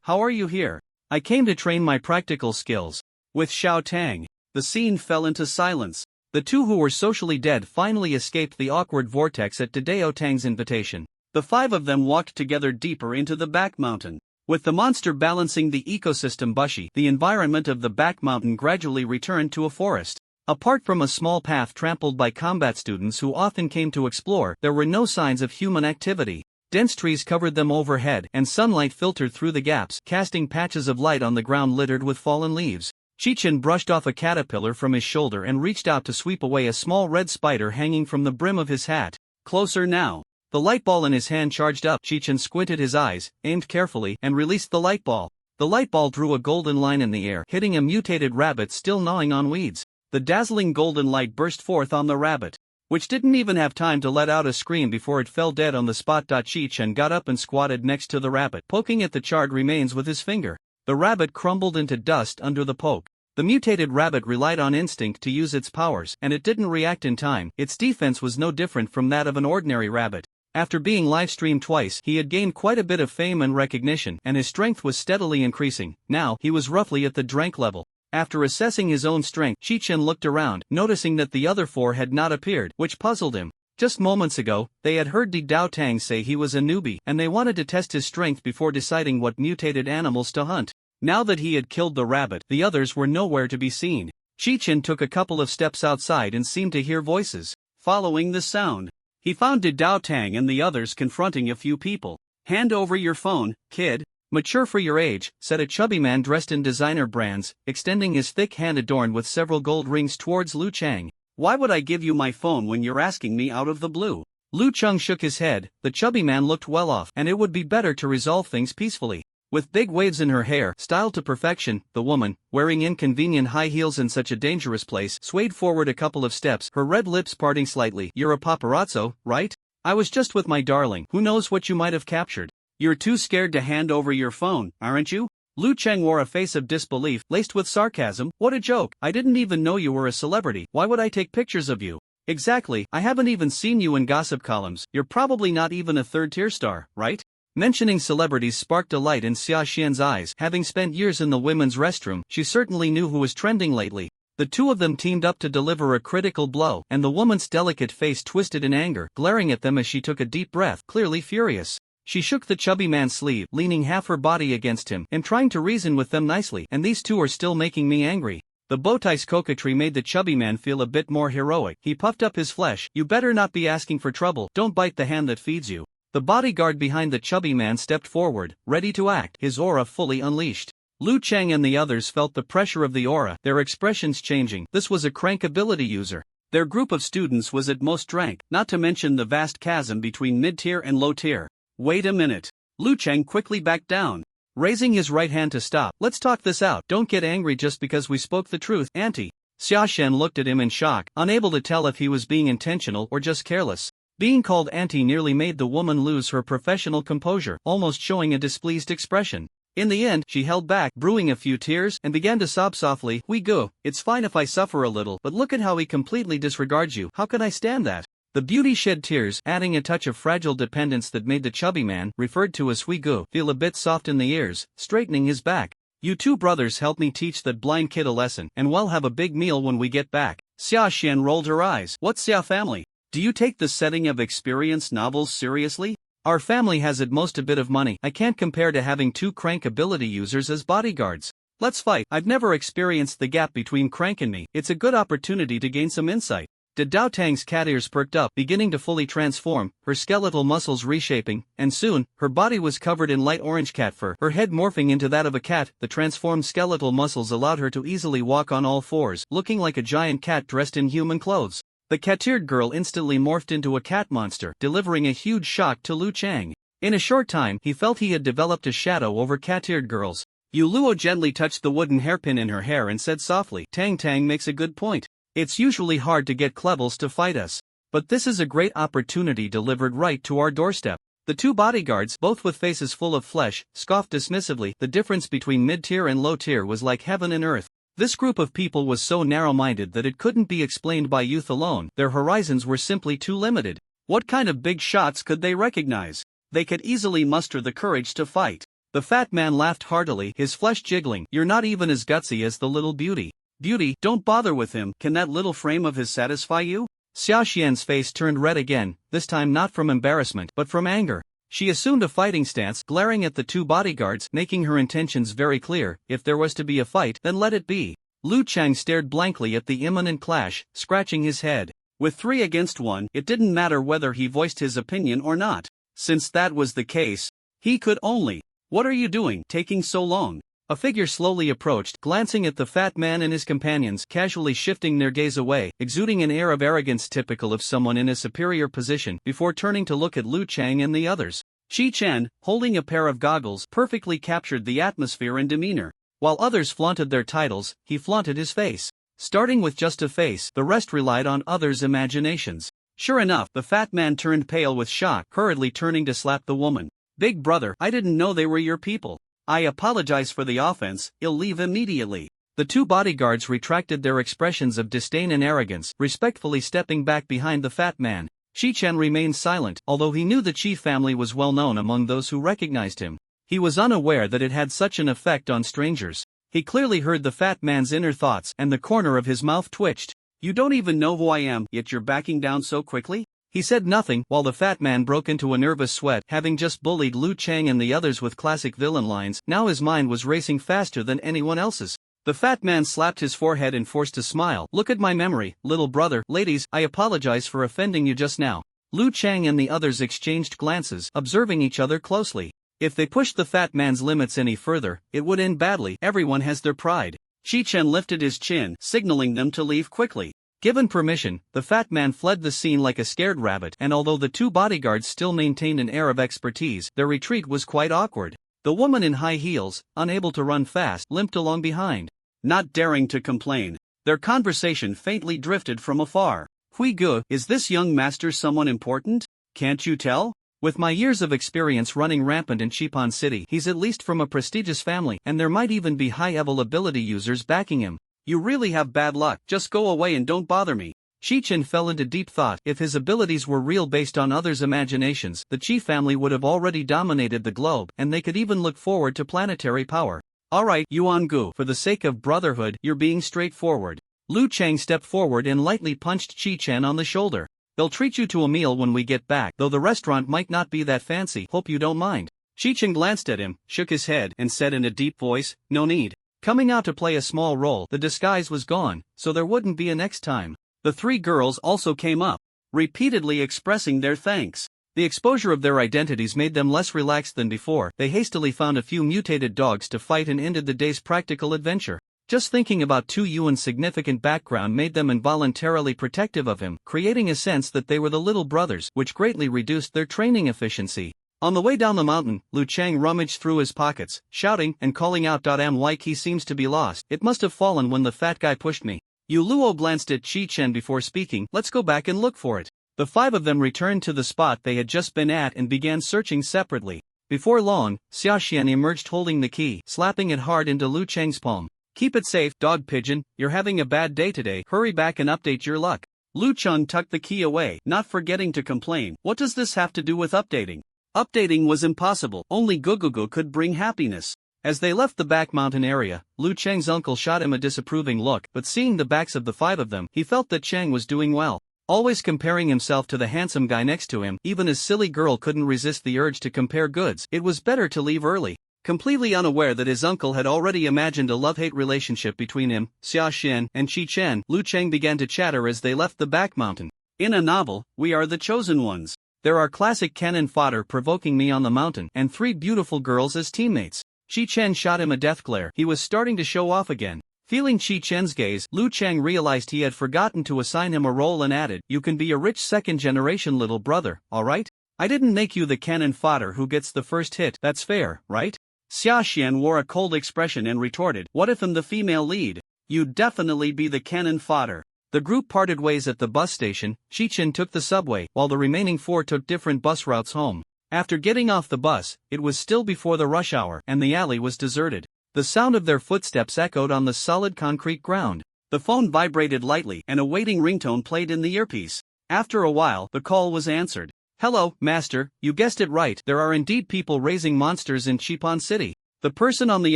how are you here?" "I came to train my practical skills." With Xiao Tang, the scene fell into silence. The two who were socially dead finally escaped the awkward vortex at Dao Tang's invitation. The five of them walked together deeper into the back mountain. With the monster balancing the ecosystem bushy, the environment of the back mountain gradually returned to a forest. Apart from a small path trampled by combat students who often came to explore, there were no signs of human activity. Dense trees covered them overhead, and sunlight filtered through the gaps, casting patches of light on the ground littered with fallen leaves. Qichen brushed off a caterpillar from his shoulder and reached out to sweep away a small red spider hanging from the brim of his hat. "Closer now." The light ball in his hand charged up. Qichen squinted his eyes, aimed carefully, and released the light ball. The light ball drew a golden line in the air, hitting a mutated rabbit still gnawing on weeds. The dazzling golden light burst forth on the rabbit, which didn't even have time to let out a scream before it fell dead on the spot. Qichen got up and squatted next to the rabbit, poking at the charred remains with his finger. The rabbit crumbled into dust under the poke. The mutated rabbit relied on instinct to use its powers, and it didn't react in time. Its defense was no different from that of an ordinary rabbit. After being live-streamed twice, he had gained quite a bit of fame and recognition, and his strength was steadily increasing. Now, he was roughly at the Drank level. After assessing his own strength, Qichen looked around, noticing that the other four had not appeared, which puzzled him. Just moments ago, they had heard Dao Tang say he was a newbie, and they wanted to test his strength before deciding what mutated animals to hunt. Now that he had killed the rabbit, the others were nowhere to be seen. Qichen took a couple of steps outside and seemed to hear voices. Following the sound, he found Dao Tang and the others confronting a few people. "Hand over your phone, kid." "Mature for your age," said a chubby man dressed in designer brands, extending his thick hand adorned with several gold rings towards Lu Chang. "Why would I give you my phone when you're asking me out of the blue?" Lu Chang shook his head. The chubby man looked well off, and it would be better to resolve things peacefully. With big waves in her hair, styled to perfection, the woman, wearing inconvenient high heels in such a dangerous place, swayed forward a couple of steps, her red lips parting slightly. "You're a paparazzo, right? I was just with my darling. Who knows what you might have captured? You're too scared to hand over your phone, aren't you?" Lu Cheng wore a face of disbelief, laced with sarcasm. "What a joke. I didn't even know you were a celebrity. Why would I take pictures of you?" "Exactly, I haven't even seen you in gossip columns. You're probably not even a third-tier star, right?" Mentioning celebrities sparked delight in Xia Xian's eyes. Having spent years in the women's restroom, she certainly knew who was trending lately. The two of them teamed up to deliver a critical blow, and the woman's delicate face twisted in anger, glaring at them as she took a deep breath, clearly furious. She shook the chubby man's sleeve, leaning half her body against him, and trying to reason with them nicely. "And these two are still making me angry." The bowtie's coquetry made the chubby man feel a bit more heroic. He puffed up his flesh. "You better not be asking for trouble. Don't bite the hand that feeds you." The bodyguard behind the chubby man stepped forward, ready to act, his aura fully unleashed. Lu Cheng and the others felt the pressure of the aura, their expressions changing. This was a crank ability user. Their group of students was at most rank, not to mention the vast chasm between mid-tier and low-tier. "Wait a minute." Lu Cheng quickly backed down, raising his right hand to stop. "Let's talk this out. Don't get angry just because we spoke the truth, auntie." Xia Shen looked at him in shock, unable to tell if he was being intentional or just careless. Being called auntie nearly made the woman lose her professional composure, almost showing a displeased expression. In the end, she held back, brewing a few tears, and began to sob softly. "We go. It's fine if I suffer a little, but look at how he completely disregards you. How can I stand that?" The beauty shed tears, adding a touch of fragile dependence that made the chubby man, referred to as Hui-gu, feel a bit soft in the ears, straightening his back. "You two brothers help me teach that blind kid a lesson, and we'll have a big meal when we get back." Xia Xian rolled her eyes. "What's Xia family? Do you take the setting of experience novels seriously? Our family has at most a bit of money. I can't compare to having two crank ability users as bodyguards. Let's fight." "I've never experienced the gap between crank and me. It's a good opportunity to gain some insight." Dao Dao Tang's cat ears perked up, beginning to fully transform, her skeletal muscles reshaping, and soon, her body was covered in light orange cat fur, her head morphing into that of a cat. The transformed skeletal muscles allowed her to easily walk on all fours, looking like a giant cat dressed in human clothes. The cat-eared girl instantly morphed into a cat monster, delivering a huge shock to Lu Cheng. In a short time, he felt he had developed a shadow over cat-eared girls. Yu Luo gently touched the wooden hairpin in her hair and said softly, "Tang Tang makes a good point. It's usually hard to get Klevels to fight us. But this is a great opportunity delivered right to our doorstep." The two bodyguards, both with faces full of flesh, scoffed dismissively. The difference between mid-tier and low-tier was like heaven and earth. This group of people was so narrow-minded that it couldn't be explained by youth alone. Their horizons were simply too limited. What kind of big shots could they recognize? They could easily muster the courage to fight. The fat man laughed heartily, his flesh jiggling. "You're not even as gutsy as the little beauty." "Beauty, don't bother with him. Can that little frame of his satisfy you?" Xia Xian's face turned red again, this time not from embarrassment, but from anger. She assumed a fighting stance, glaring at the two bodyguards, making her intentions very clear. If there was to be a fight, then let it be. Lu Cheng stared blankly at the imminent clash, scratching his head. With 3 against 1, it didn't matter whether he voiced his opinion or not. Since that was the case, he could only. "What are you doing, taking so long?" A figure slowly approached, glancing at the fat man and his companions, casually shifting their gaze away, exuding an air of arrogance typical of someone in a superior position, before turning to look at Lu Cheng and the others. Shi Chen, holding a pair of goggles, perfectly captured the atmosphere and demeanor. While others flaunted their titles, he flaunted his face. Starting with just a face, the rest relied on others' imaginations. Sure enough, the fat man turned pale with shock, hurriedly turning to slap the woman. "Big brother, I didn't know they were your people. I apologize for the offense, I'll leave immediately." The two bodyguards retracted their expressions of disdain and arrogance, respectfully stepping back behind the fat man. Shi Chen remained silent, although he knew the Chi family was well known among those who recognized him. He was unaware that it had such an effect on strangers. He clearly heard the fat man's inner thoughts, and the corner of his mouth twitched. "You don't even know who I am, yet you're backing down so quickly?" He said nothing, while the fat man broke into a nervous sweat. Having just bullied Lu Cheng and the others with classic villain lines, now his mind was racing faster than anyone else's. The fat man slapped his forehead and forced a smile. "Look at my memory, little brother. Ladies, I apologize for offending you just now." Lu Cheng and the others exchanged glances, observing each other closely. If they pushed the fat man's limits any further, it would end badly. Everyone has their pride. Shi Chen lifted his chin, signaling them to leave quickly. Given permission, the fat man fled the scene like a scared rabbit, and although the two bodyguards still maintained an air of expertise, their retreat was quite awkward. The woman in high heels, unable to run fast, limped along behind, not daring to complain. Their conversation faintly drifted from afar. Hui Gu, is this young master someone important? Can't you tell? With my years of experience running rampant in Chipan City, he's at least from a prestigious family, and there might even be high-level ability users backing him. You really have bad luck, just go away and don't bother me. Chi-Chin fell into deep thought. If his abilities were real based on others' imaginations, the Chi family would have already dominated the globe, and they could even look forward to planetary power. Alright, Yuan Gu, for the sake of brotherhood, you're being straightforward. Lu Chang stepped forward and lightly punched Chi-Chan on the shoulder. They'll treat you to a meal when we get back, though the restaurant might not be that fancy, hope you don't mind. Chi-Chan glanced at him, shook his head, and said in a deep voice, no need. Coming out to play a small role, the disguise was gone, so there wouldn't be a next time. The three girls also came up, repeatedly expressing their thanks. The exposure of their identities made them less relaxed than before. They hastily found a few mutated dogs to fight and ended the day's practical adventure. Just thinking about Tu Yuan's significant background made them involuntarily protective of him, creating a sense that they were the little brothers, which greatly reduced their training efficiency. On the way down the mountain, Lu Chang rummaged through his pockets, shouting and calling out, "My key seems to be lost. It must have fallen when the fat guy pushed me." Yu Luo glanced at Chi-Chen before speaking, "Let's go back and look for it." The five of them returned to the spot they had just been at and began searching separately. Before long, Xiaoxian emerged holding the key, slapping it hard into Lu Chang's palm. "Keep it safe, dog pigeon, you're having a bad day today, hurry back and update your luck." Lu Chang tucked the key away, not forgetting to complain, "What does this have to do with updating?" Updating was impossible, only Gugugu could bring happiness. As they left the back mountain area, Lu Chang's uncle shot him a disapproving look, but seeing the backs of the five of them, he felt that Chang was doing well. Always comparing himself to the handsome guy next to him, even a silly girl couldn't resist the urge to compare goods. It was better to leave early. Completely unaware that his uncle had already imagined a love-hate relationship between him, Xiaoxian, and Chi-Chen, Lu Chang began to chatter as they left the back mountain. "In a novel, we are the chosen ones. There are classic cannon fodder provoking me on the mountain, and three beautiful girls as teammates." Chi-Chen shot him a death glare. He was starting to show off again. Feeling Chi-Chen's gaze, Lu Chang realized he had forgotten to assign him a role and added, "You can be a rich second-generation little brother, alright? I didn't make you the cannon fodder who gets the first hit, that's fair, right?" Xiaoxian wore a cold expression and retorted, "What if I'm the female lead? You'd definitely be the cannon fodder." The group parted ways at the bus station. Chi-Chen took the subway, while the remaining four took different bus routes home. After getting off the bus, it was still before the rush hour, and the alley was deserted. The sound of their footsteps echoed on the solid concrete ground. The phone vibrated lightly, and a waiting ringtone played in the earpiece. After a while, the call was answered. "Hello, Master, you guessed it right, there are indeed people raising monsters in Chipan City." The person on the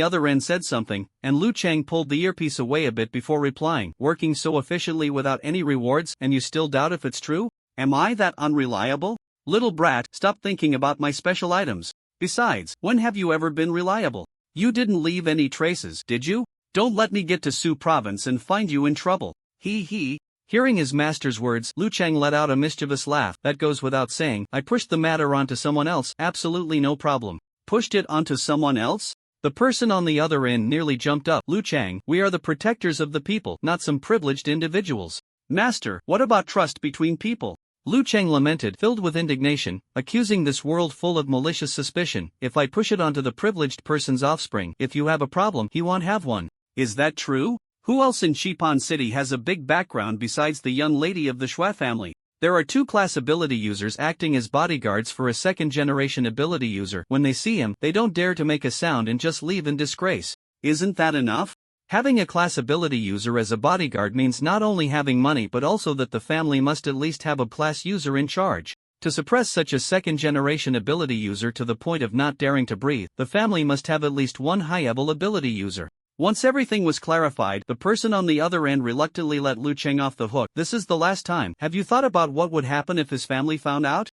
other end said something, and Lu Chang pulled the earpiece away a bit before replying, "Working so efficiently without any rewards, and you still doubt if it's true? Am I that unreliable? Little brat, stop thinking about my special items. Besides, when have you ever been reliable? You didn't leave any traces, did you? Don't let me get to Su Province and find you in trouble. Hee hee." Hearing his master's words, Lu Chang let out a mischievous laugh. "That goes without saying. I pushed the matter onto someone else, absolutely no problem." "Pushed it onto someone else?" The person on the other end nearly jumped up. "Lu Chang, we are the protectors of the people, not some privileged individuals." "Master, what about trust between people?" Lu Chang lamented, filled with indignation, accusing this world full of malicious suspicion. "If I push it onto the privileged person's offspring, if you have a problem, he won't have one." "Is that true? Who else in Chipan City has a big background besides the young lady of the Shui family?" There are two-class ability users acting as bodyguards for a second-generation ability user. When they see him, they don't dare to make a sound and just leave in disgrace. Isn't that enough? Having a class ability user as a bodyguard means not only having money but also that the family must at least have a class user in charge. To suppress such a second-generation ability user to the point of not daring to breathe, the family must have at least one high-level ability user. Once everything was clarified, the person on the other end reluctantly let Lu Chang off the hook. "This is the last time. Have you thought about what would happen if his family found out?"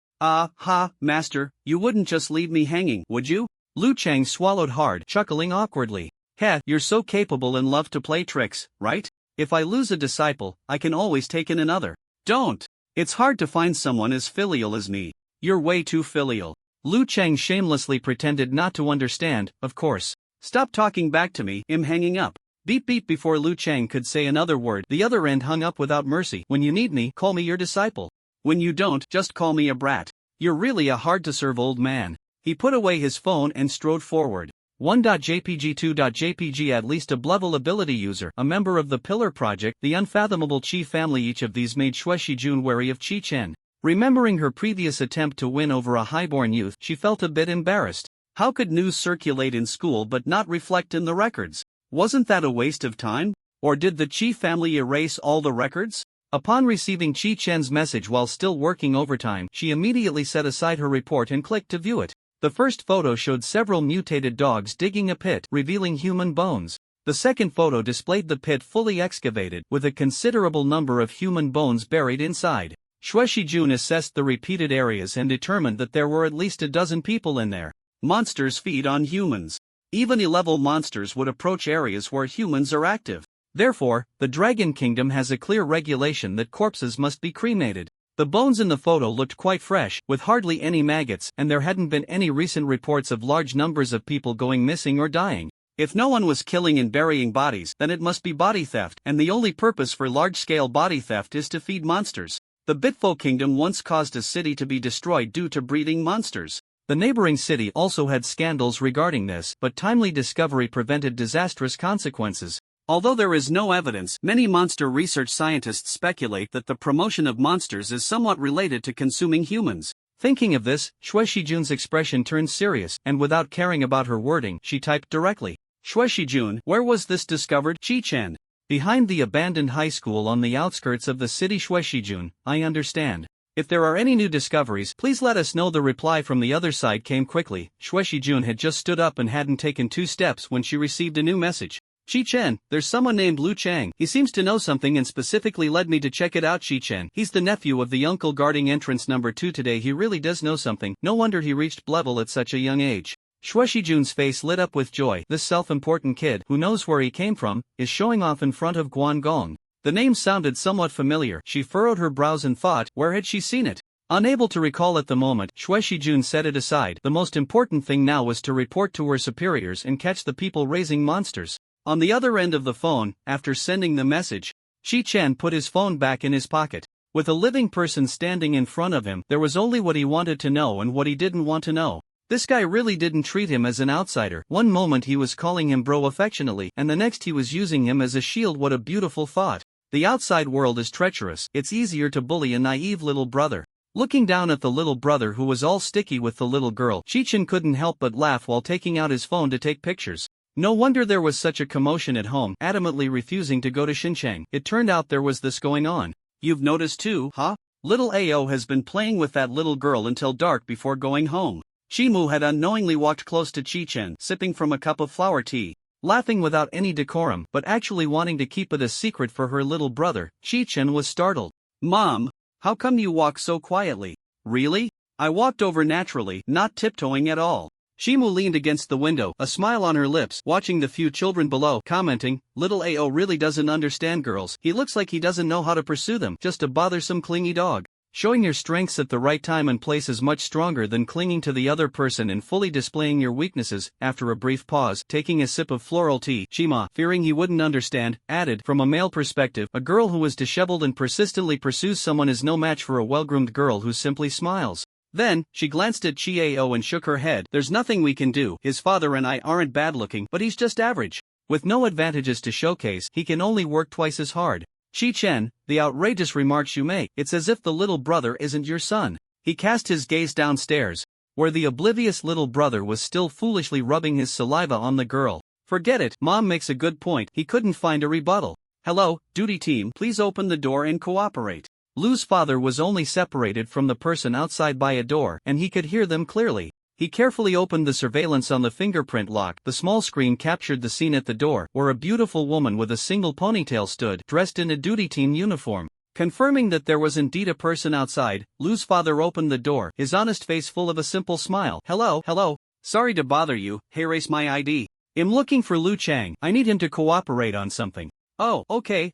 Master, you wouldn't just leave me hanging, would you?" Lu Chang swallowed hard, chuckling awkwardly. "Heh, you're so capable and love to play tricks, right? If I lose a disciple, I can always take in another." "Don't! It's hard to find someone as filial as me. You're way too filial." Lu Chang shamelessly pretended not to understand. "Of course. Stop talking back to me, I'm hanging up." Beep beep. Before Lu Chang could say another word, the other end hung up without mercy. "When you need me, call me your disciple. When you don't, just call me a brat. You're really a hard-to-serve old man." He put away his phone and strode forward. 1.jpg 2.jpg At least a Blevel ability user, a member of the Pillar Project, the unfathomable Chi family. Each of these made Xue Shijun wary of Chi Chen. Remembering her previous attempt to win over a highborn youth, she felt a bit embarrassed. How could news circulate in school but not reflect in the records? Wasn't that a waste of time? Or did the Chi family erase all the records? Upon receiving Chi Chen's message while still working overtime, she immediately set aside her report and clicked to view it. The first photo showed several mutated dogs digging a pit, revealing human bones. The second photo displayed the pit fully excavated, with a considerable number of human bones buried inside. Xue Shijun assessed the repeated areas and determined that there were at least a dozen people in there. Monsters feed on humans. Even E-level monsters would approach areas where humans are active. Therefore, the Dragon Kingdom has a clear regulation that corpses must be cremated. The bones in the photo looked quite fresh, with hardly any maggots, and there hadn't been any recent reports of large numbers of people going missing or dying. If no one was killing and burying bodies, then it must be body theft, and the only purpose for large-scale body theft is to feed monsters. The Bitfo Kingdom once caused a city to be destroyed due to breeding monsters. The neighboring city also had scandals regarding this, but timely discovery prevented disastrous consequences. Although there is no evidence, many monster research scientists speculate that the promotion of monsters is somewhat related to consuming humans. Thinking of this, Xue Shijun's expression turned serious, and without caring about her wording, she typed directly. Xue Shijun, where was this discovered? Chi Chen. Behind the abandoned high school on the outskirts of the city. Xue Shijun, I understand. If there are any new discoveries, please let us know. The reply from the other side came quickly. Xue Shijun had just stood up and hadn't taken 2 steps when she received a new message. Chi Chen, there's someone named Lu Chang. He seems to know something and specifically led me to check it out. Chi Chen, he's the nephew of the uncle guarding entrance number 2 today. He really does know something. No wonder he reached Blevel at such a young age. Xue Shijun's face lit up with joy. This self-important kid, who knows where he came from, is showing off in front of Guan Gong. The name sounded somewhat familiar. She furrowed her brows and thought, where had she seen it? Unable to recall at the moment, Xue Shijun set it aside. The most important thing now was to report to her superiors and catch the people raising monsters. On the other end of the phone, after sending the message, Chi Chen put his phone back in his pocket. With a living person standing in front of him, there was only what he wanted to know and what he didn't want to know. This guy really didn't treat him as an outsider. One moment he was calling him bro affectionately, and the next he was using him as a shield. What a beautiful thought. The outside world is treacherous. It's easier to bully a naive little brother. Looking down at the little brother who was all sticky with the little girl, Chi Chen couldn't help but laugh while taking out his phone to take pictures. No wonder there was such a commotion at home, adamantly refusing to go to Xinjiang. It turned out there was this going on. You've noticed too, huh? Little Ao has been playing with that little girl until dark before going home. Shimu had unknowingly walked close to Chi Chen, sipping from a cup of flower tea. Laughing without any decorum, but actually wanting to keep it a secret for her little brother, Chi Chen was startled. Mom, how come you walk so quietly? Really? I walked over naturally, not tiptoeing at all. Shimu leaned against the window, a smile on her lips, watching the few children below, commenting, little Ao really doesn't understand girls. He looks like he doesn't know how to pursue them, just a bothersome clingy dog. Showing your strengths at the right time and place is much stronger than clinging to the other person and fully displaying your weaknesses. After a brief pause, taking a sip of floral tea, Shima, fearing he wouldn't understand, added, from a male perspective, a girl who is disheveled and persistently pursues someone is no match for a well-groomed girl who simply smiles. Then, she glanced at Chiao and shook her head. There's nothing we can do. His father and I aren't bad-looking, but he's just average. With no advantages to showcase, he can only work twice as hard. Chi Chen, the outrageous remarks you make. It's as if the little brother isn't your son. He cast his gaze downstairs, where the oblivious little brother was still foolishly rubbing his saliva on the girl. Forget it, Mom makes a good point. He couldn't find a rebuttal. Hello, duty team, please open the door and cooperate. Lu's father was only separated from the person outside by a door, and he could hear them clearly. He carefully opened the surveillance on the fingerprint lock. The small screen captured the scene at the door, where a beautiful woman with a single ponytail stood, dressed in a duty team uniform. Confirming that there was indeed a person outside, Lu's father opened the door, his honest face full of a simple smile. Hello. Sorry to bother you, erase my ID. I'm looking for Lu Chang. I need him to cooperate on something. Oh, okay.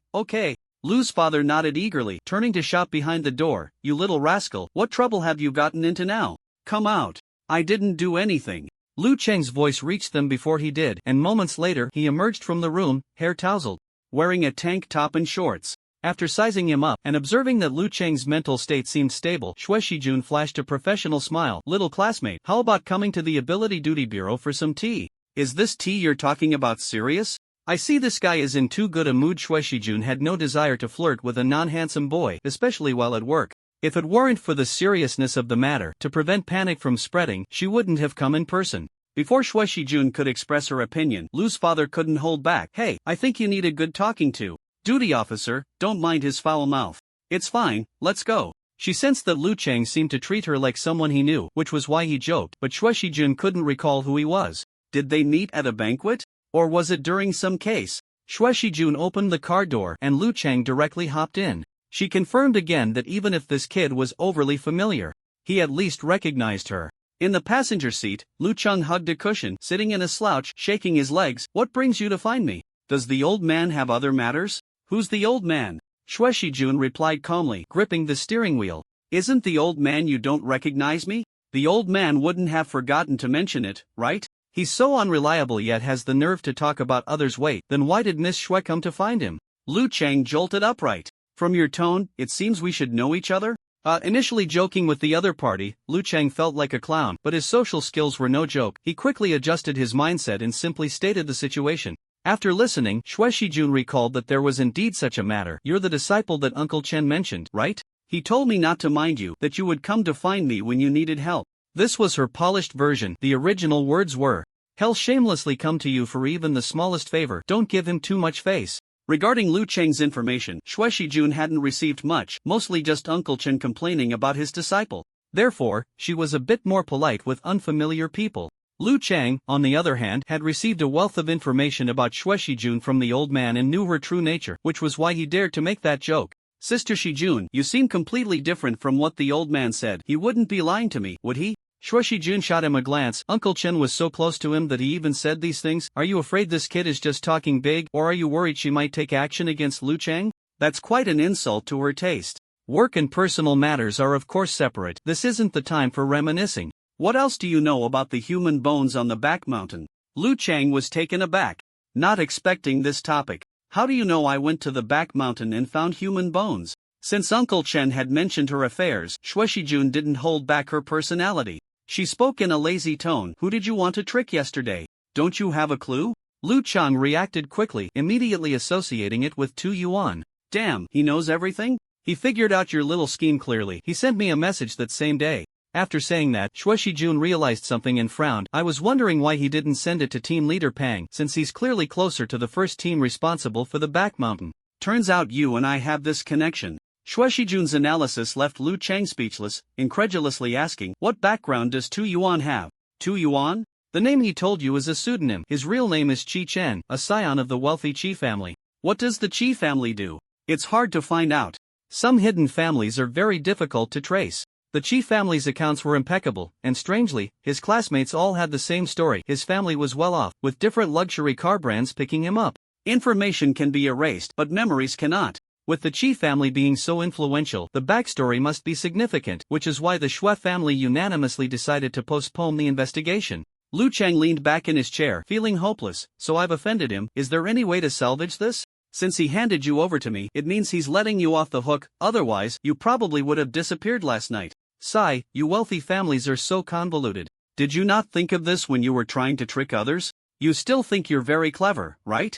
Lu's father nodded eagerly, turning to shop behind the door. You little rascal, what trouble have you gotten into now? Come out. I didn't do anything. Lu Cheng's voice reached them before he did, and moments later he emerged from the room, hair tousled, wearing a tank top and shorts. After sizing him up and observing that Lu Cheng's mental state seemed stable, Xue Shijun flashed a professional smile. Little classmate, how about coming to the Ability Duty Bureau for some tea? Is this tea you're talking about serious? I see this guy is in too good a mood. Xue Shijun had no desire to flirt with a non-handsome boy, especially while at work. If it weren't for the seriousness of the matter, to prevent panic from spreading, she wouldn't have come in person. Before Xue Shijun could express her opinion, Lu's father couldn't hold back. Hey, I think you need a good talking to. Duty officer, don't mind his foul mouth. It's fine, let's go. She sensed that Lu Cheng seemed to treat her like someone he knew, which was why he joked, but Xue Shijun couldn't recall who he was. Did they meet at a banquet? Or was it during some case? Xue Shijun opened the car door and Lu Cheng directly hopped in. She confirmed again that even if this kid was overly familiar, he at least recognized her. In the passenger seat, Lu Cheng hugged a cushion, sitting in a slouch, shaking his legs. What brings you to find me? Does the old man have other matters? Who's the old man? Xue Shijun replied calmly, gripping the steering wheel. Isn't the old man you don't recognize me? The old man wouldn't have forgotten to mention it, right? He's so unreliable yet has the nerve to talk about others. Wait, then why did Miss Xue come to find him? Lu Cheng jolted upright. From your tone, it seems we should know each other? Initially joking with the other party, Lu Cheng felt like a clown, but his social skills were no joke. He quickly adjusted his mindset and simply stated the situation. After listening, Xue Shijun recalled that there was indeed such a matter. You're the disciple that Uncle Chen mentioned, right? He told me not to mind you, that you would come to find me when you needed help. This was her polished version. The original words were, "He'll shamelessly come to you for even the smallest favor. Don't give him too much face." Regarding Lu Cheng's information, Xue Shijun hadn't received much, mostly just Uncle Chen complaining about his disciple. Therefore, she was a bit more polite with unfamiliar people. Lu Cheng, on the other hand, had received a wealth of information about Xue Shijun from the old man and knew her true nature, which was why he dared to make that joke. Sister Shijun, you seem completely different from what the old man said. He wouldn't be lying to me, would he? Xue Shijun shot him a glance. Uncle Chen was so close to him that he even said these things. Are you afraid this kid is just talking big, or are you worried she might take action against Lu Cheng? That's quite an insult to her taste. Work and personal matters are of course separate. This isn't the time for reminiscing. What else do you know about the human bones on the back mountain? Lu Cheng was taken aback, not expecting this topic. How do you know I went to the back mountain and found human bones? Since Uncle Chen had mentioned her affairs, Xue Shijun didn't hold back her personality. She spoke in a lazy tone. Who did you want to trick yesterday? Don't you have a clue? Lu Cheng reacted quickly, immediately associating it with Tu Yuan. Damn, he knows everything? He figured out your little scheme clearly. He sent me a message that same day. After saying that, Xue Shijun realized something and frowned. I was wondering why he didn't send it to team leader Pang, since he's clearly closer to the first team responsible for the back mountain. Turns out you and I have this connection. Xue Shijun's analysis left Lu Cheng speechless, incredulously asking, what background does Tu Yuan have? Tu Yuan? The name he told you is a pseudonym. His real name is Qi Chen, a scion of the wealthy Qi family. What does the Qi family do? It's hard to find out. Some hidden families are very difficult to trace. The Qi family's accounts were impeccable, and strangely, his classmates all had the same story. His family was well off, with different luxury car brands picking him up. Information can be erased, but memories cannot. With the Qi family being so influential, the backstory must be significant, which is why the Xue family unanimously decided to postpone the investigation. Lu Cheng leaned back in his chair, feeling hopeless. So I've offended him. Is there any way to salvage this? Since he handed you over to me, it means he's letting you off the hook, otherwise, you probably would have disappeared last night. Sigh, you wealthy families are so convoluted. Did you not think of this when you were trying to trick others? You still think you're very clever, right?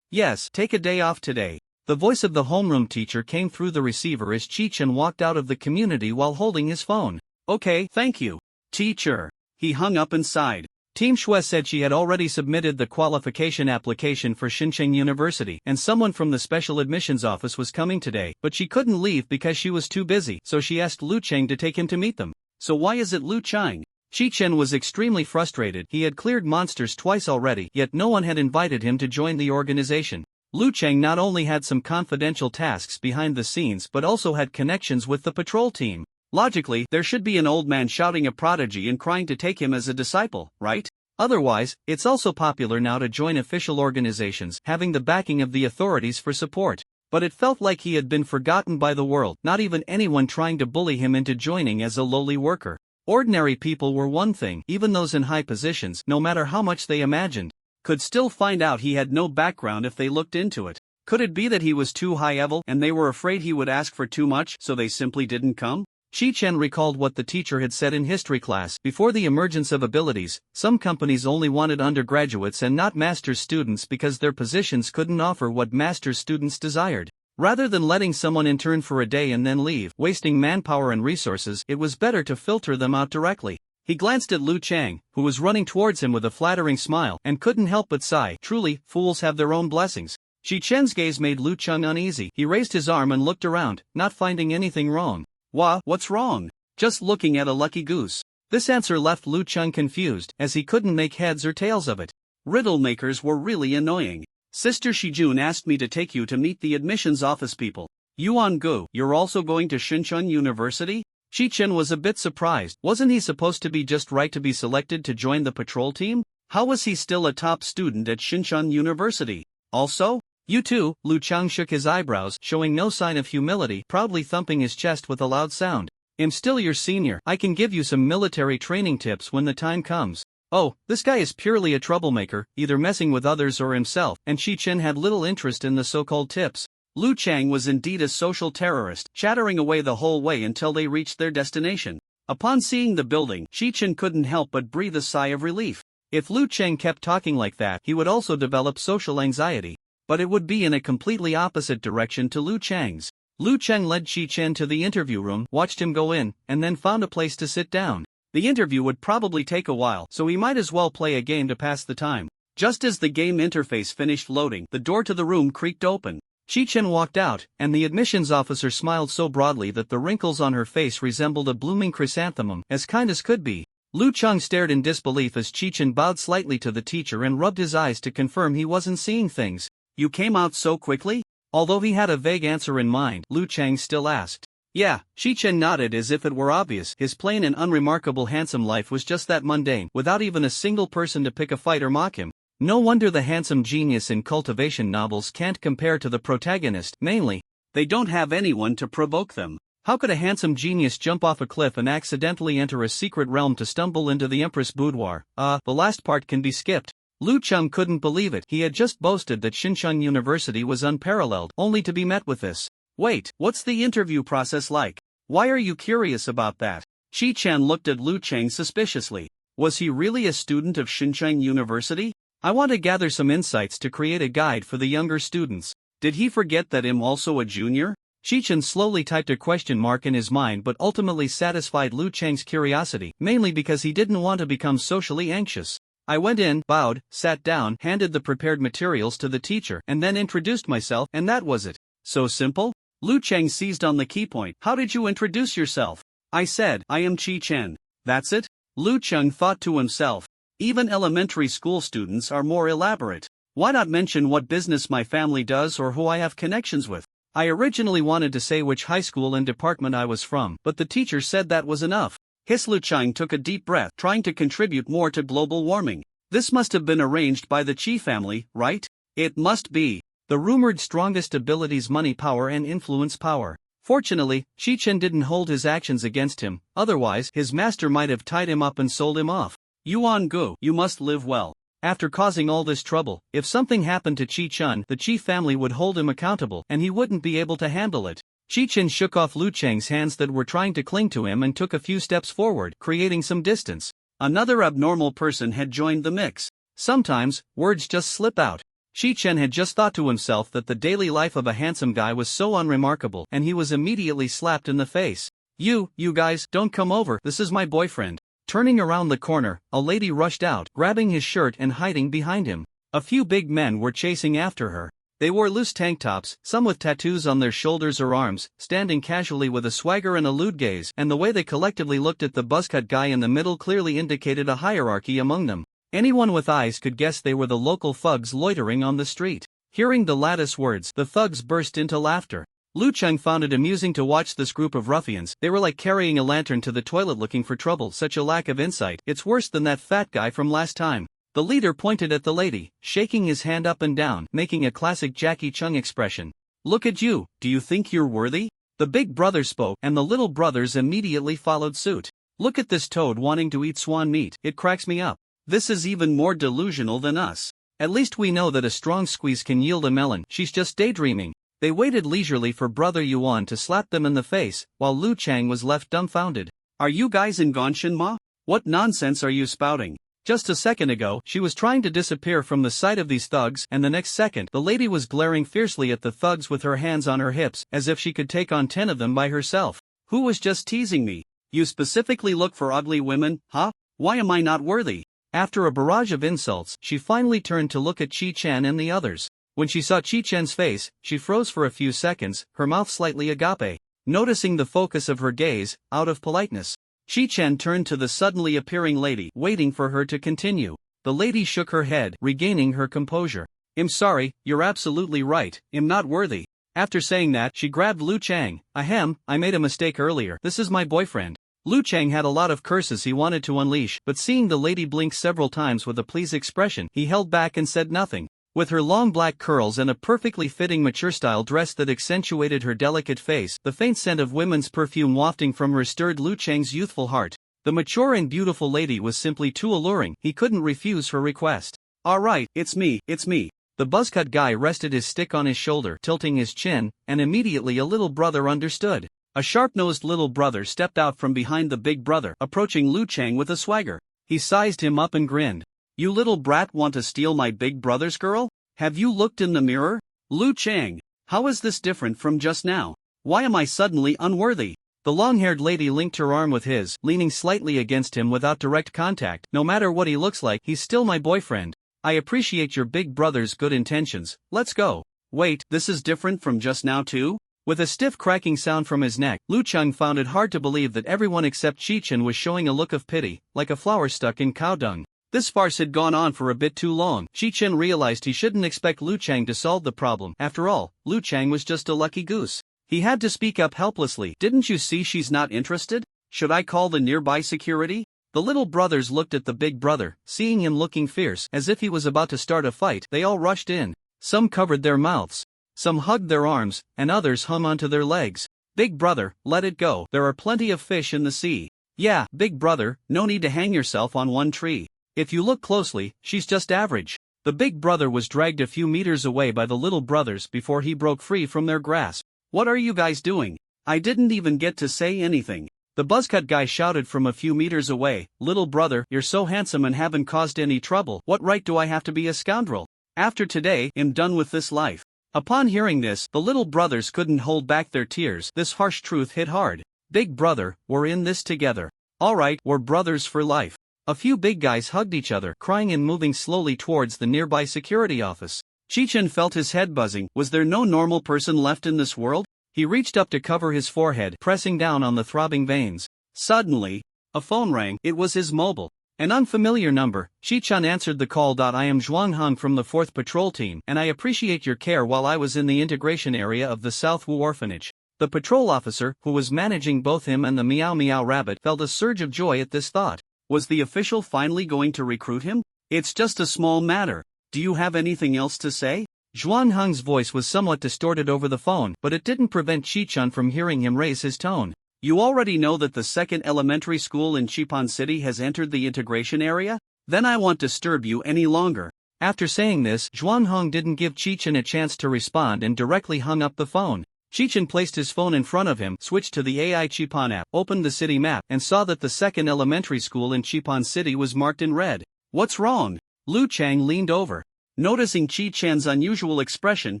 Yes, take a day off today. The voice of the homeroom teacher came through the receiver as Qi Chen walked out of the community while holding his phone. Okay, thank you. Teacher. He hung up and sighed. Team Xue said she had already submitted the qualification application for Xincheng University, and someone from the special admissions office was coming today, but she couldn't leave because she was too busy, so she asked Lu Cheng to take him to meet them. So why is it Lu Cheng? Qi Chen was extremely frustrated. He had cleared monsters twice already, yet no one had invited him to join the organization. Lu Cheng not only had some confidential tasks behind the scenes but also had connections with the patrol team. Logically, there should be an old man shouting a prodigy and crying to take him as a disciple, right? Otherwise, it's also popular now to join official organizations, having the backing of the authorities for support. But it felt like he had been forgotten by the world, not even anyone trying to bully him into joining as a lowly worker. Ordinary people were one thing, even those in high positions, no matter how much they imagined, could still find out he had no background if they looked into it. Could it be that he was too high-level and they were afraid he would ask for too much, so they simply didn't come? Chi-Chen recalled what the teacher had said in history class. Before the emergence of abilities, some companies only wanted undergraduates and not master's students because their positions couldn't offer what master's students desired. Rather than letting someone intern for a day and then leave, wasting manpower and resources, it was better to filter them out directly. He glanced at Lu Chang, who was running towards him with a flattering smile, and couldn't help but sigh. Truly, fools have their own blessings. Chi-Chen's gaze made Lu Chang uneasy. He raised his arm and looked around, not finding anything wrong. What's wrong? Just looking at a lucky goose. This answer left Lu Chang confused, as he couldn't make heads or tails of it. Riddle makers were really annoying. Sister Shijun asked me to take you to meet the admissions office people. Yuan-gu, you're also going to Shinchun University? Chi-Chen was a bit surprised. Wasn't he supposed to be just right to be selected to join the patrol team? How was he still a top student at Shinchun University? Also, you too? Lu Chang shook his eyebrows, showing no sign of humility, proudly thumping his chest with a loud sound. I'm still your senior. I can give you some military training tips when the time comes. Oh, this guy is purely a troublemaker, either messing with others or himself, and Chi-Chen had little interest in the so-called tips. Lu Chang was indeed a social terrorist, chattering away the whole way until they reached their destination. Upon seeing the building, Chi-Chen couldn't help but breathe a sigh of relief. If Lu Chang kept talking like that, he would also develop social anxiety. But it would be in a completely opposite direction to Lu Chang's. Lu Chang led Chi-Chen to the interview room, watched him go in, and then found a place to sit down. The interview would probably take a while, so he might as well play a game to pass the time. Just as the game interface finished loading, the door to the room creaked open. Chi-Chen walked out, and the admissions officer smiled so broadly that the wrinkles on her face resembled a blooming chrysanthemum, as kind as could be. Lu Chang stared in disbelief as Chi-Chen bowed slightly to the teacher and rubbed his eyes to confirm he wasn't seeing things. You came out so quickly? Although he had a vague answer in mind, Lu Chang still asked. Yeah, Chi-Chen nodded as if it were obvious. His plain and unremarkable handsome life was just that mundane, without even a single person to pick a fight or mock him. No wonder the handsome genius in cultivation novels can't compare to the protagonist, mainly, they don't have anyone to provoke them. How could a handsome genius jump off a cliff and accidentally enter a secret realm to stumble into the Empress' boudoir? The last part can be skipped. Lu Chang couldn't believe it. He had just boasted that Shinchun University was unparalleled, only to be met with this. Wait, what's the interview process like? Why are you curious about that? Chi-Chen looked at Lu Chang suspiciously. Was he really a student of Shinchun University? I want to gather some insights to create a guide for the younger students. Did he forget that I'm also a junior? Chi-Chen slowly typed a question mark in his mind but ultimately satisfied Lu Chang's curiosity, mainly because he didn't want to become socially anxious. I went in, bowed, sat down, handed the prepared materials to the teacher, and then introduced myself, and that was it. So simple? Lu Chang seized on the key point. How did you introduce yourself? I said, I am Chi-Chen. That's it? Lu Chang thought to himself. Even elementary school students are more elaborate. Why not mention what business my family does or who I have connections with? I originally wanted to say which high school and department I was from, but the teacher said that was enough. Lu Chang took a deep breath, trying to contribute more to global warming. This must have been arranged by the Chi family, right? It must be. The rumored strongest abilities: money power and influence power. Fortunately, Chi-Chen didn't hold his actions against him, otherwise his master might have tied him up and sold him off. Yuan-gu, you must live well. After causing all this trouble, if something happened to Chi-Chen, the Chi family would hold him accountable and he wouldn't be able to handle it. Chi-Chen shook off Lu Chang's hands that were trying to cling to him and took a few steps forward, creating some distance. Another abnormal person had joined the mix. Sometimes, words just slip out. Chi-Chen had just thought to himself that the daily life of a handsome guy was so unremarkable, and he was immediately slapped in the face. You guys, don't come over, this is my boyfriend. Turning around the corner, a lady rushed out, grabbing his shirt and hiding behind him. A few big men were chasing after her. They wore loose tank tops, some with tattoos on their shoulders or arms, standing casually with a swagger and a lewd gaze, and the way they collectively looked at the buzzcut guy in the middle clearly indicated a hierarchy among them. Anyone with eyes could guess they were the local thugs loitering on the street. Hearing the latter's words, the thugs burst into laughter. Lu Chang found it amusing to watch this group of ruffians. They were like carrying a lantern to the toilet looking for trouble. Such a lack of insight. It's worse than that fat guy from last time. The leader pointed at the lady, shaking his hand up and down, making a classic Jackie Chung expression. Look at you, do you think you're worthy? The big brother spoke, and the little brothers immediately followed suit. Look at this toad wanting to eat swan meat, it cracks me up. This is even more delusional than us. At least we know that a strong squeeze can yield a melon. She's just daydreaming. They waited leisurely for Brother Yuan to slap them in the face, while Lu Chang was left dumbfounded. Are you guys in Gonshinma? What nonsense are you spouting? Just a second ago, she was trying to disappear from the sight of these thugs, and the next second, the lady was glaring fiercely at the thugs with her hands on her hips, as if she could take on 10 of them by herself. Who was just teasing me? You specifically look for ugly women, huh? Why am I not worthy? After a barrage of insults, she finally turned to look at Chi Chen and the others. When she saw Chi Chen's face, she froze for a few seconds, her mouth slightly agape. Noticing the focus of her gaze, out of politeness, Chi Chen turned to the suddenly appearing lady, waiting for her to continue. The lady shook her head, regaining her composure. I'm sorry, you're absolutely right, I'm not worthy. After saying that, she grabbed Lu Chang. Ahem, I made a mistake earlier. This is my boyfriend. Lu Chang had a lot of curses he wanted to unleash, but seeing the lady blink several times with a pleased expression, he held back and said nothing. With her long black curls and a perfectly fitting mature-style dress that accentuated her delicate face, the faint scent of women's perfume wafting from her stirred Lu Chang's youthful heart. The mature and beautiful lady was simply too alluring, he couldn't refuse her request. Alright, it's me. The buzzcut guy rested his stick on his shoulder, tilting his chin, and immediately a little brother understood. A sharp-nosed little brother stepped out from behind the big brother, approaching Lu Chang with a swagger. He sized him up and grinned. You little brat want to steal my big brother's girl? Have you looked in the mirror? Lu Chang, how is this different from just now? Why am I suddenly unworthy? The long-haired lady linked her arm with his, leaning slightly against him without direct contact. No matter what he looks like, he's still my boyfriend. I appreciate your big brother's good intentions. Let's go. Wait, this is different from just now too? With a stiff cracking sound from his neck, Lu Chang found it hard to believe that everyone except Chi Chen was showing a look of pity, like a flower stuck in cow dung. This farce had gone on for a bit too long. Chi Chen realized he shouldn't expect Lu Chang to solve the problem. After all, Lu Chang was just a lucky goose. He had to speak up helplessly. Didn't you see she's not interested? Should I call the nearby security? The little brothers looked at the big brother, seeing him looking fierce, as if he was about to start a fight. They all rushed in. Some covered their mouths. Some hugged their arms, and others hung onto their legs. Big brother, let it go. There are plenty of fish in the sea. Yeah, big brother, no need to hang yourself on one tree. If you look closely, she's just average. The big brother was dragged a few meters away by the little brothers before he broke free from their grasp. What are you guys doing? I didn't even get to say anything. The buzzcut guy shouted from a few meters away, Little brother, you're so handsome and haven't caused any trouble. What right do I have to be a scoundrel? After today, I'm done with this life. Upon hearing this, the little brothers couldn't hold back their tears. This harsh truth hit hard. Big brother, we're in this together. Alright, we're brothers for life. A few big guys hugged each other, crying and moving slowly towards the nearby security office. Chi Chen felt his head buzzing. Was there no normal person left in this world? He reached up to cover his forehead, pressing down on the throbbing veins. Suddenly, a phone rang. It was his mobile. An unfamiliar number. Chi Chen answered the call. I am Zhuang Heng from the 4th Patrol Team, and I appreciate your care while I was in the integration area of the South Wu Orphanage. The patrol officer, who was managing both him and the Meow Meow rabbit, felt a surge of joy at this thought. Was the official finally going to recruit him? It's just a small matter. Do you have anything else to say? Zhuang Heng's voice was somewhat distorted over the phone, but it didn't prevent Chi Chen from hearing him raise his tone. You already know that the second elementary school in Xipan City has entered the integration area? Then I won't disturb you any longer. After saying this, Zhuang Heng didn't give Chi Chen a chance to respond and directly hung up the phone. Chi Chen placed his phone in front of him, switched to the AI Xipan app, opened the city map, and saw that the second elementary school in Xipan City was marked in red. What's wrong? Lu Chang leaned over, noticing Chi Chen's unusual expression,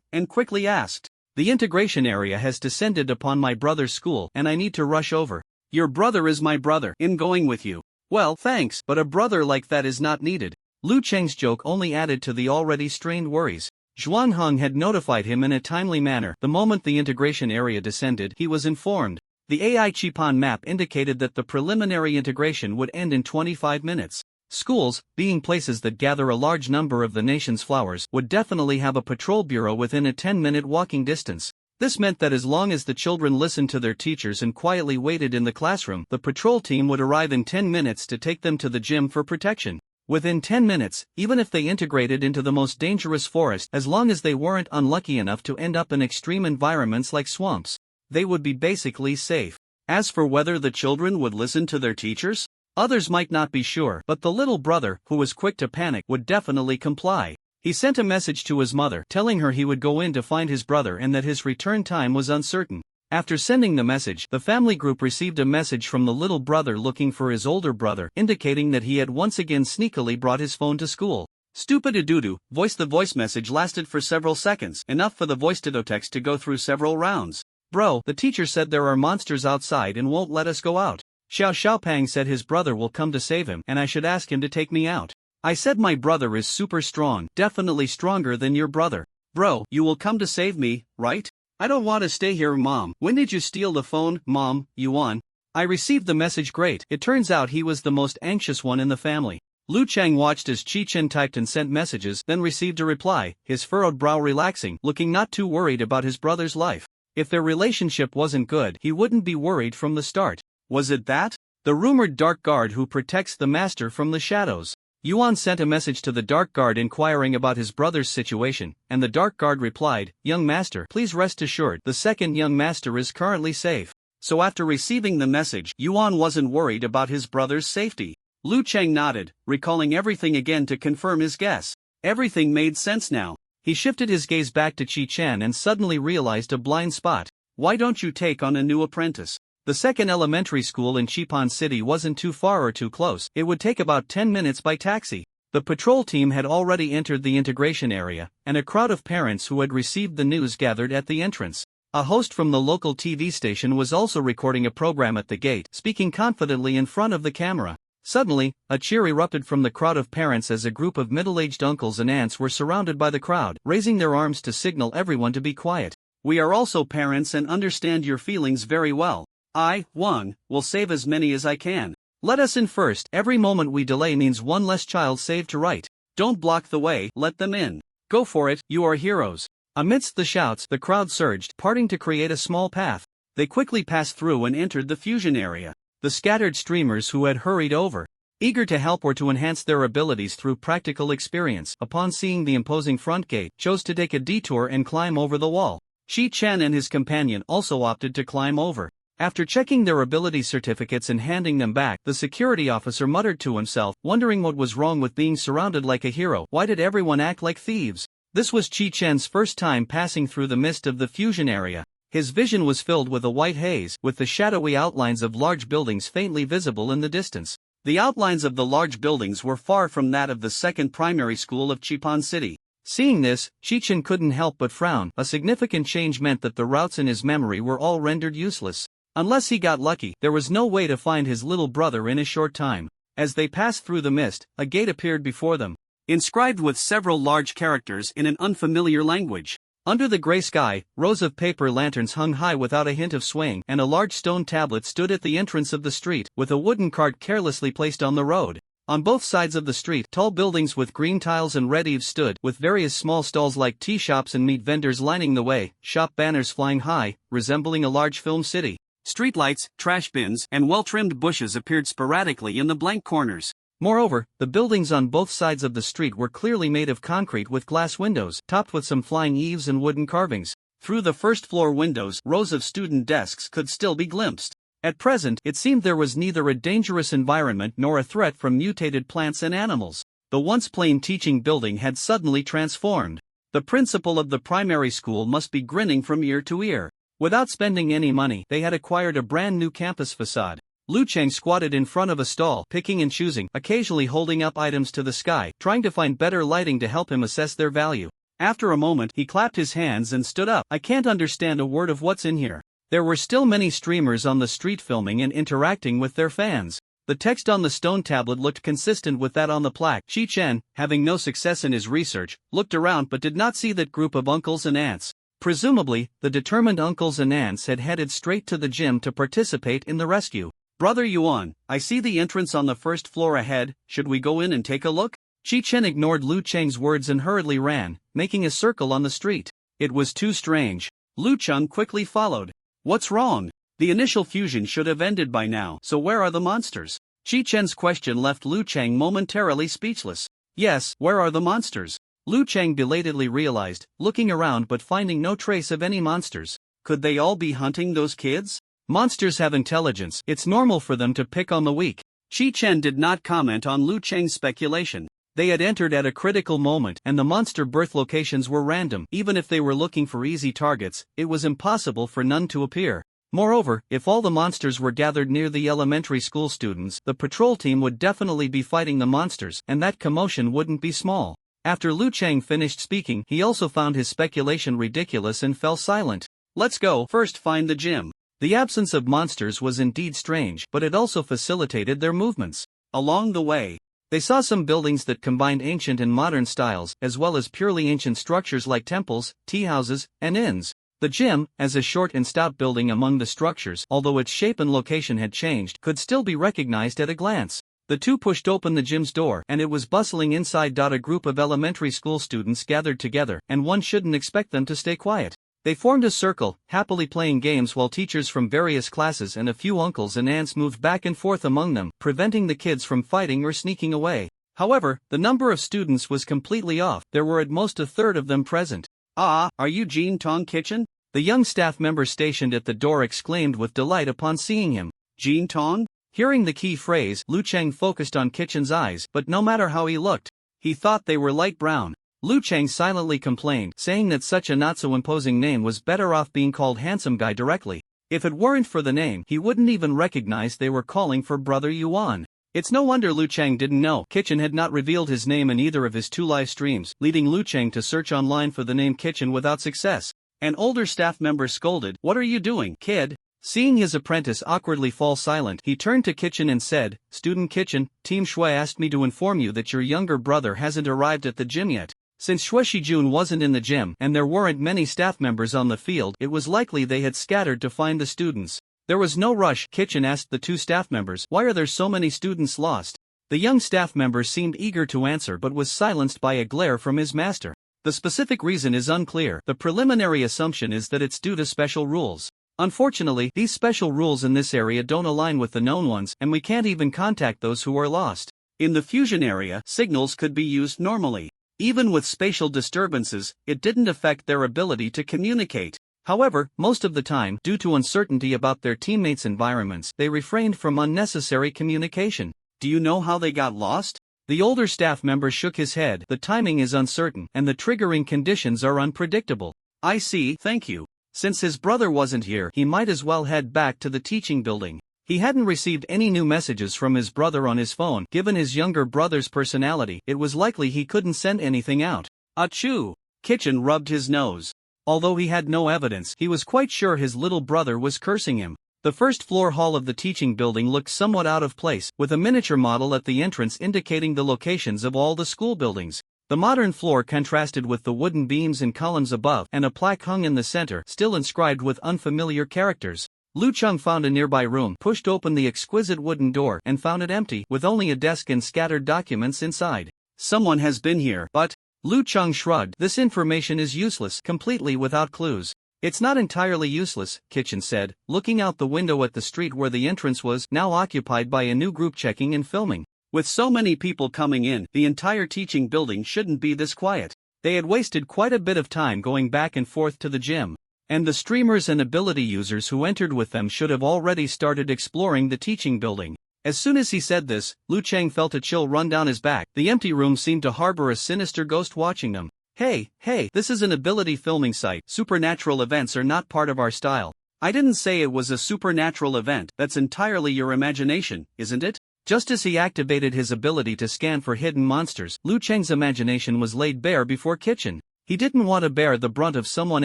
and quickly asked. The integration area has descended upon my brother's school, and I need to rush over. Your brother is my brother. I'm going with you. Well, thanks, but a brother like that is not needed. Lu Chang's joke only added to the already strained worries. Zhuang Heng had notified him in a timely manner. The moment the integration area descended, he was informed. The AI Xipan map indicated that the preliminary integration would end in 25 minutes. Schools, being places that gather a large number of the nation's flowers, would definitely have a patrol bureau within a 10-minute walking distance. This meant that as long as the children listened to their teachers and quietly waited in the classroom, the patrol team would arrive in 10 minutes to take them to the gym for protection. Within 10 minutes, even if they integrated into the most dangerous forest, as long as they weren't unlucky enough to end up in extreme environments like swamps, they would be basically safe. As for whether the children would listen to their teachers, others might not be sure, but the little brother, who was quick to panic, would definitely comply. He sent a message to his mother, telling her he would go in to find his brother and that his return time was uncertain. After sending the message, the family group received a message from the little brother looking for his older brother, indicating that he had once again sneakily brought his phone to school. Stupid-a-doo-doo, voice. The voice message lasted for several seconds, enough for the voice-to-text to go through several rounds. Bro, the teacher said there are monsters outside and won't let us go out. Xiao Xiaopang said his brother will come to save him and I should ask him to take me out. I said my brother is super strong, definitely stronger than your brother. Bro, you will come to save me, right? I don't want to stay here, Mom. When did you steal the phone, Mom, Yuan? I received the message. Great. It turns out he was the most anxious one in the family. Lu Chang watched as Qi Chen typed and sent messages, then received a reply, his furrowed brow relaxing, looking not too worried about his brother's life. If their relationship wasn't good, he wouldn't be worried from the start. Was it that? The rumored dark guard who protects the master from the shadows. Yuan sent a message to the dark guard inquiring about his brother's situation, and the dark guard replied, young master, please rest assured, the second young master is currently safe. So after receiving the message, Yuan wasn't worried about his brother's safety. Lu Cheng nodded, recalling everything again to confirm his guess. Everything made sense now. He shifted his gaze back to Qi Chen and suddenly realized a blind spot. Why don't you take on a new apprentice? The second elementary school in Qipan City wasn't too far or too close. It would take about 10 minutes by taxi. The patrol team had already entered the integration area, and a crowd of parents who had received the news gathered at the entrance. A host from the local TV station was also recording a program at the gate, speaking confidently in front of the camera. Suddenly, a cheer erupted from the crowd of parents as a group of middle-aged uncles and aunts were surrounded by the crowd, raising their arms to signal everyone to be quiet. We are also parents and understand your feelings very well. I, Wang, will save as many as I can. Let us in first. Every moment we delay means one less child saved to right. Don't block the way, let them in. Go for it, you are heroes. Amidst the shouts, the crowd surged, parting to create a small path. They quickly passed through and entered the fusion area. The scattered streamers who had hurried over, eager to help or to enhance their abilities through practical experience, upon seeing the imposing front gate, chose to take a detour and climb over the wall. Qi Chen and his companion also opted to climb over. After checking their ability certificates and handing them back, the security officer muttered to himself, wondering what was wrong with being surrounded like a hero. Why did everyone act like thieves? This was Qi Chen's first time passing through the mist of the fusion area. His vision was filled with a white haze, with the shadowy outlines of large buildings faintly visible in the distance. The outlines of the large buildings were far from that of the second primary school of Qipan City. Seeing this, Qi Chen couldn't help but frown. A significant change meant that the routes in his memory were all rendered useless. Unless he got lucky, there was no way to find his little brother in a short time. As they passed through the mist, a gate appeared before them, inscribed with several large characters in an unfamiliar language. Under the gray sky, rows of paper lanterns hung high without a hint of swaying, and a large stone tablet stood at the entrance of the street, with a wooden cart carelessly placed on the road. On both sides of the street, tall buildings with green tiles and red eaves stood, with various small stalls like tea shops and meat vendors lining the way, shop banners flying high, resembling a large film city. Streetlights, trash bins, and well-trimmed bushes appeared sporadically in the blank corners. Moreover, the buildings on both sides of the street were clearly made of concrete with glass windows, topped with some flying eaves and wooden carvings. Through the first-floor windows, rows of student desks could still be glimpsed. At present, it seemed there was neither a dangerous environment nor a threat from mutated plants and animals. The once plain teaching building had suddenly transformed. The principal of the primary school must be grinning from ear to ear. Without spending any money, they had acquired a brand new campus facade. Lu Cheng squatted in front of a stall, picking and choosing, occasionally holding up items to the sky, trying to find better lighting to help him assess their value. After a moment, he clapped his hands and stood up. I can't understand a word of what's in here. There were still many streamers on the street filming and interacting with their fans. The text on the stone tablet looked consistent with that on the plaque. Qi Chen, having no success in his research, looked around but did not see that group of uncles and aunts. Presumably, the determined uncles and aunts had headed straight to the gym to participate in the rescue. Brother Yuan, I see the entrance on the first floor ahead, should we go in and take a look? Qi Chen ignored Lu Cheng's words and hurriedly ran, making a circle on the street. It was too strange. Lu Cheng quickly followed. What's wrong? The initial fusion should have ended by now, so where are the monsters? Qi Chen's question left Lu Cheng momentarily speechless. Yes, where are the monsters? Lu Cheng belatedly realized, looking around but finding no trace of any monsters. Could they all be hunting those kids? Monsters have intelligence, it's normal for them to pick on the weak. Qi Chen did not comment on Lu Cheng's speculation. They had entered at a critical moment, and the monster birth locations were random. Even if they were looking for easy targets, it was impossible for none to appear. Moreover, if all the monsters were gathered near the elementary school students, the patrol team would definitely be fighting the monsters, and that commotion wouldn't be small. After Lu Chang finished speaking, he also found his speculation ridiculous and fell silent. Let's go first find the gym. The absence of monsters was indeed strange, but it also facilitated their movements. Along the way, they saw some buildings that combined ancient and modern styles, as well as purely ancient structures like temples, tea houses, and inns. The gym, as a short and stout building among the structures, although its shape and location had changed, could still be recognized at a glance. The two pushed open the gym's door, and it was bustling inside. A group of elementary school students gathered together, and one shouldn't expect them to stay quiet. They formed a circle, happily playing games while teachers from various classes and a few uncles and aunts moved back and forth among them, preventing the kids from fighting or sneaking away. However, the number of students was completely off. There were at most a third of them present. "Ah, are you Jin Tong Kitchen?" The young staff member stationed at the door exclaimed with delight upon seeing him. Jin Tong? Hearing the key phrase, Lu Chang focused on Kitchen's eyes, but no matter how he looked, he thought they were light brown. Lu Chang silently complained, saying that such a not-so-imposing name was better off being called Handsome Guy directly. If it weren't for the name, he wouldn't even recognize they were calling for Brother Yuan. It's no wonder Lu Chang didn't know. Kitchen had not revealed his name in either of his two live streams, leading Lu Chang to search online for the name Kitchen without success. An older staff member scolded, "What are you doing, kid?" Seeing his apprentice awkwardly fall silent, he turned to Kitchen and said, "Student Kitchen, Team Shui asked me to inform you that your younger brother hasn't arrived at the gym yet." Since Shui Shijun wasn't in the gym, and there weren't many staff members on the field, it was likely they had scattered to find the students. There was no rush. Kitchen asked the two staff members, "Why are there so many students lost?" The young staff member seemed eager to answer but was silenced by a glare from his master. The specific reason is unclear. The preliminary assumption is that it's due to special rules. Unfortunately, these special rules in this area don't align with the known ones, and we can't even contact those who are lost. In the fusion area, signals could be used normally. Even with spatial disturbances, it didn't affect their ability to communicate. However, most of the time, due to uncertainty about their teammates' environments, they refrained from unnecessary communication. Do you know how they got lost? The older staff member shook his head. The timing is uncertain, and the triggering conditions are unpredictable. I see, thank you. Since his brother wasn't here, he might as well head back to the teaching building. He hadn't received any new messages from his brother on his phone. Given his younger brother's personality, it was likely he couldn't send anything out. Achoo! Kitchen rubbed his nose. Although he had no evidence, he was quite sure his little brother was cursing him. The first floor hall of the teaching building looked somewhat out of place, with a miniature model at the entrance indicating the locations of all the school buildings. The modern floor contrasted with the wooden beams and columns above, and a plaque hung in the center, still inscribed with unfamiliar characters. Lu Chang found a nearby room, pushed open the exquisite wooden door, and found it empty, with only a desk and scattered documents inside. Someone has been here, but... Lu Chang shrugged. This information is useless, completely without clues. It's not entirely useless, Kitchen said, looking out the window at the street where the entrance was, now occupied by a new group checking and filming. With so many people coming in, the entire teaching building shouldn't be this quiet. They had wasted quite a bit of time going back and forth to the gym. And the streamers and ability users who entered with them should have already started exploring the teaching building. As soon as he said this, Lu Chang felt a chill run down his back. The empty room seemed to harbor a sinister ghost watching them. Hey, this is an ability filming site. Supernatural events are not part of our style. I didn't say it was a supernatural event. That's entirely your imagination, isn't it? Just as he activated his ability to scan for hidden monsters, Lu Chang's imagination was laid bare before Kitchen. He didn't want to bear the brunt of someone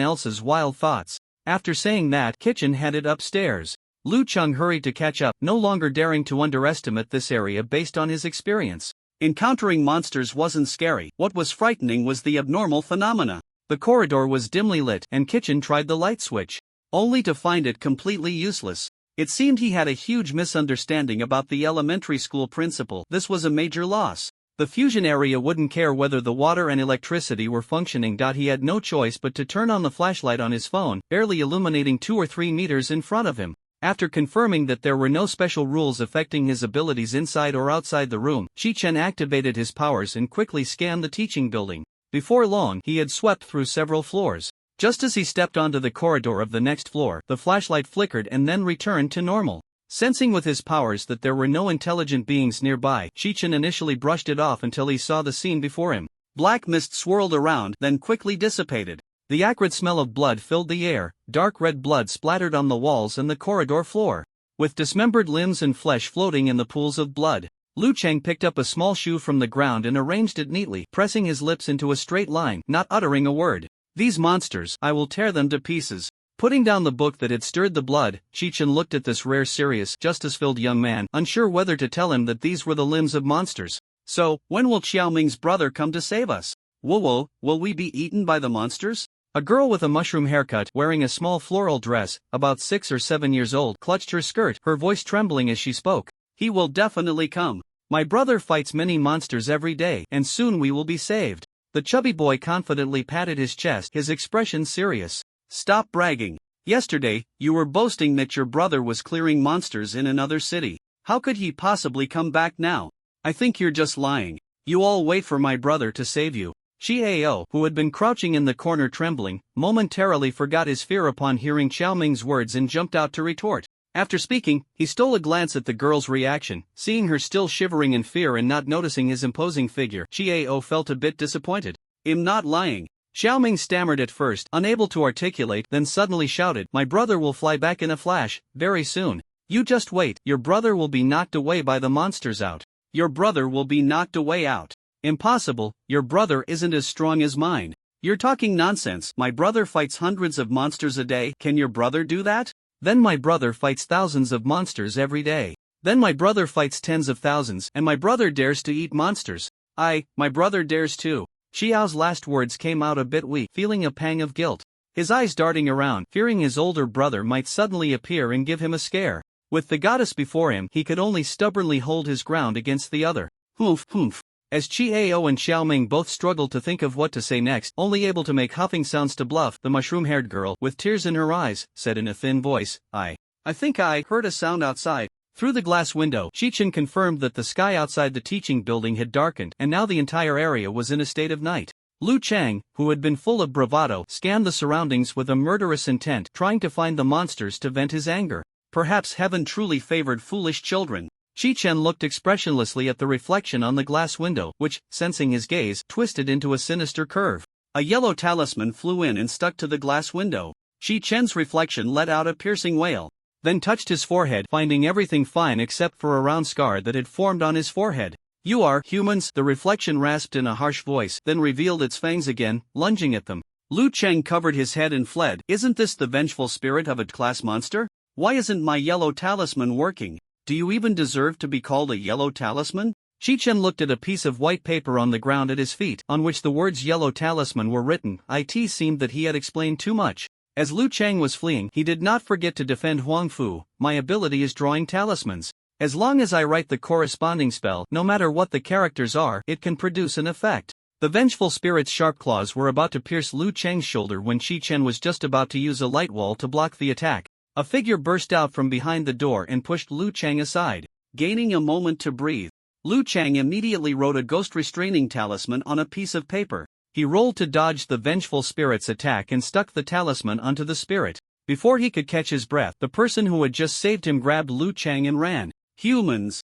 else's wild thoughts. After saying that, Kitchen headed upstairs. Lu Chang hurried to catch up, no longer daring to underestimate this area based on his experience. Encountering monsters wasn't scary. What was frightening was the abnormal phenomena. The corridor was dimly lit, and Kitchen tried the light switch, only to find it completely useless. It seemed he had a huge misunderstanding about the elementary school principal. This was a major loss. The fusion area wouldn't care whether the water and electricity were functioning. He had no choice but to turn on the flashlight on his phone, barely illuminating 2 or 3 meters in front of him. After confirming that there were no special rules affecting his abilities inside or outside the room, Chi-Chen activated his powers and quickly scanned the teaching building. Before long, he had swept through several floors. Just as he stepped onto the corridor of the next floor, the flashlight flickered and then returned to normal. Sensing with his powers that there were no intelligent beings nearby, Chichen initially brushed it off until he saw the scene before him. Black mist swirled around, then quickly dissipated. The acrid smell of blood filled the air, dark red blood splattered on the walls and the corridor floor. With dismembered limbs and flesh floating in the pools of blood, Lu Cheng picked up a small shoe from the ground and arranged it neatly, pressing his lips into a straight line, not uttering a word. These monsters, I will tear them to pieces. Putting down the book that had stirred the blood, Chichen looked at this rare, serious, justice-filled young man, unsure whether to tell him that these were the limbs of monsters. So, when will Xiao Ming's brother come to save us? Will we be eaten by the monsters? A girl with a mushroom haircut, wearing a small floral dress, about 6 or 7 years old, clutched her skirt, her voice trembling as she spoke. He will definitely come. My brother fights many monsters every day, and soon we will be saved. The chubby boy confidently patted his chest, his expression serious. Stop bragging. Yesterday, you were boasting that your brother was clearing monsters in another city. How could he possibly come back now? I think you're just lying. You all wait for my brother to save you. Xiao, who had been crouching in the corner trembling, momentarily forgot his fear upon hearing Xiao Ming's words and jumped out to retort. After speaking, he stole a glance at the girl's reaction. Seeing her still shivering in fear and not noticing his imposing figure, Xiao felt a bit disappointed. I'm not lying. Xiao Ming stammered at first, unable to articulate, then suddenly shouted, My brother will fly back in a flash, very soon. You just wait, your brother will be knocked away by the monsters out. Your brother will be knocked away out. Impossible, your brother isn't as strong as mine. You're talking nonsense. My brother fights hundreds of monsters a day. Can your brother do that? Then my brother fights thousands of monsters every day. Then my brother fights tens of thousands, and my brother dares to eat monsters. My brother dares too. Xiao's last words came out a bit weak, feeling a pang of guilt. His eyes darting around, fearing his older brother might suddenly appear and give him a scare. With the goddess before him, he could only stubbornly hold his ground against the other. Humph. As Qiao and Xiao Ming both struggled to think of what to say next, only able to make huffing sounds to bluff, the mushroom-haired girl, with tears in her eyes, said in a thin voice, I think I heard a sound outside. Through the glass window, Chichen confirmed that the sky outside the teaching building had darkened, and now the entire area was in a state of night. Lu Cheng, who had been full of bravado, scanned the surroundings with a murderous intent, trying to find the monsters to vent his anger. Perhaps heaven truly favored foolish children. Chichen looked expressionlessly at the reflection on the glass window, which, sensing his gaze, twisted into a sinister curve. A yellow talisman flew in and stuck to the glass window. Chichen's reflection let out a piercing wail, then touched his forehead, finding everything fine except for a round scar that had formed on his forehead. You are humans, the reflection rasped in a harsh voice, then revealed its fangs again, lunging at them. Lu Cheng covered his head and fled. Isn't this the vengeful spirit of a class monster? Why isn't my yellow talisman working? Do you even deserve to be called a yellow talisman? Chichen looked at a piece of white paper on the ground at his feet, on which the words yellow talisman were written. It seemed that he had explained too much. As Lu Cheng was fleeing, he did not forget to defend Huang Fu. My ability is drawing talismans. As long as I write the corresponding spell, no matter what the characters are, it can produce an effect. The vengeful spirit's sharp claws were about to pierce Lu Cheng's shoulder when Chichen was just about to use a light wall to block the attack. A figure burst out from behind the door and pushed Lu Cheng aside. Gaining a moment to breathe, Lu Cheng immediately wrote a ghost restraining talisman on a piece of paper. He rolled to dodge the vengeful spirit's attack and stuck the talisman onto the spirit. Before he could catch his breath, the person who had just saved him grabbed Lu Cheng and ran. Humans.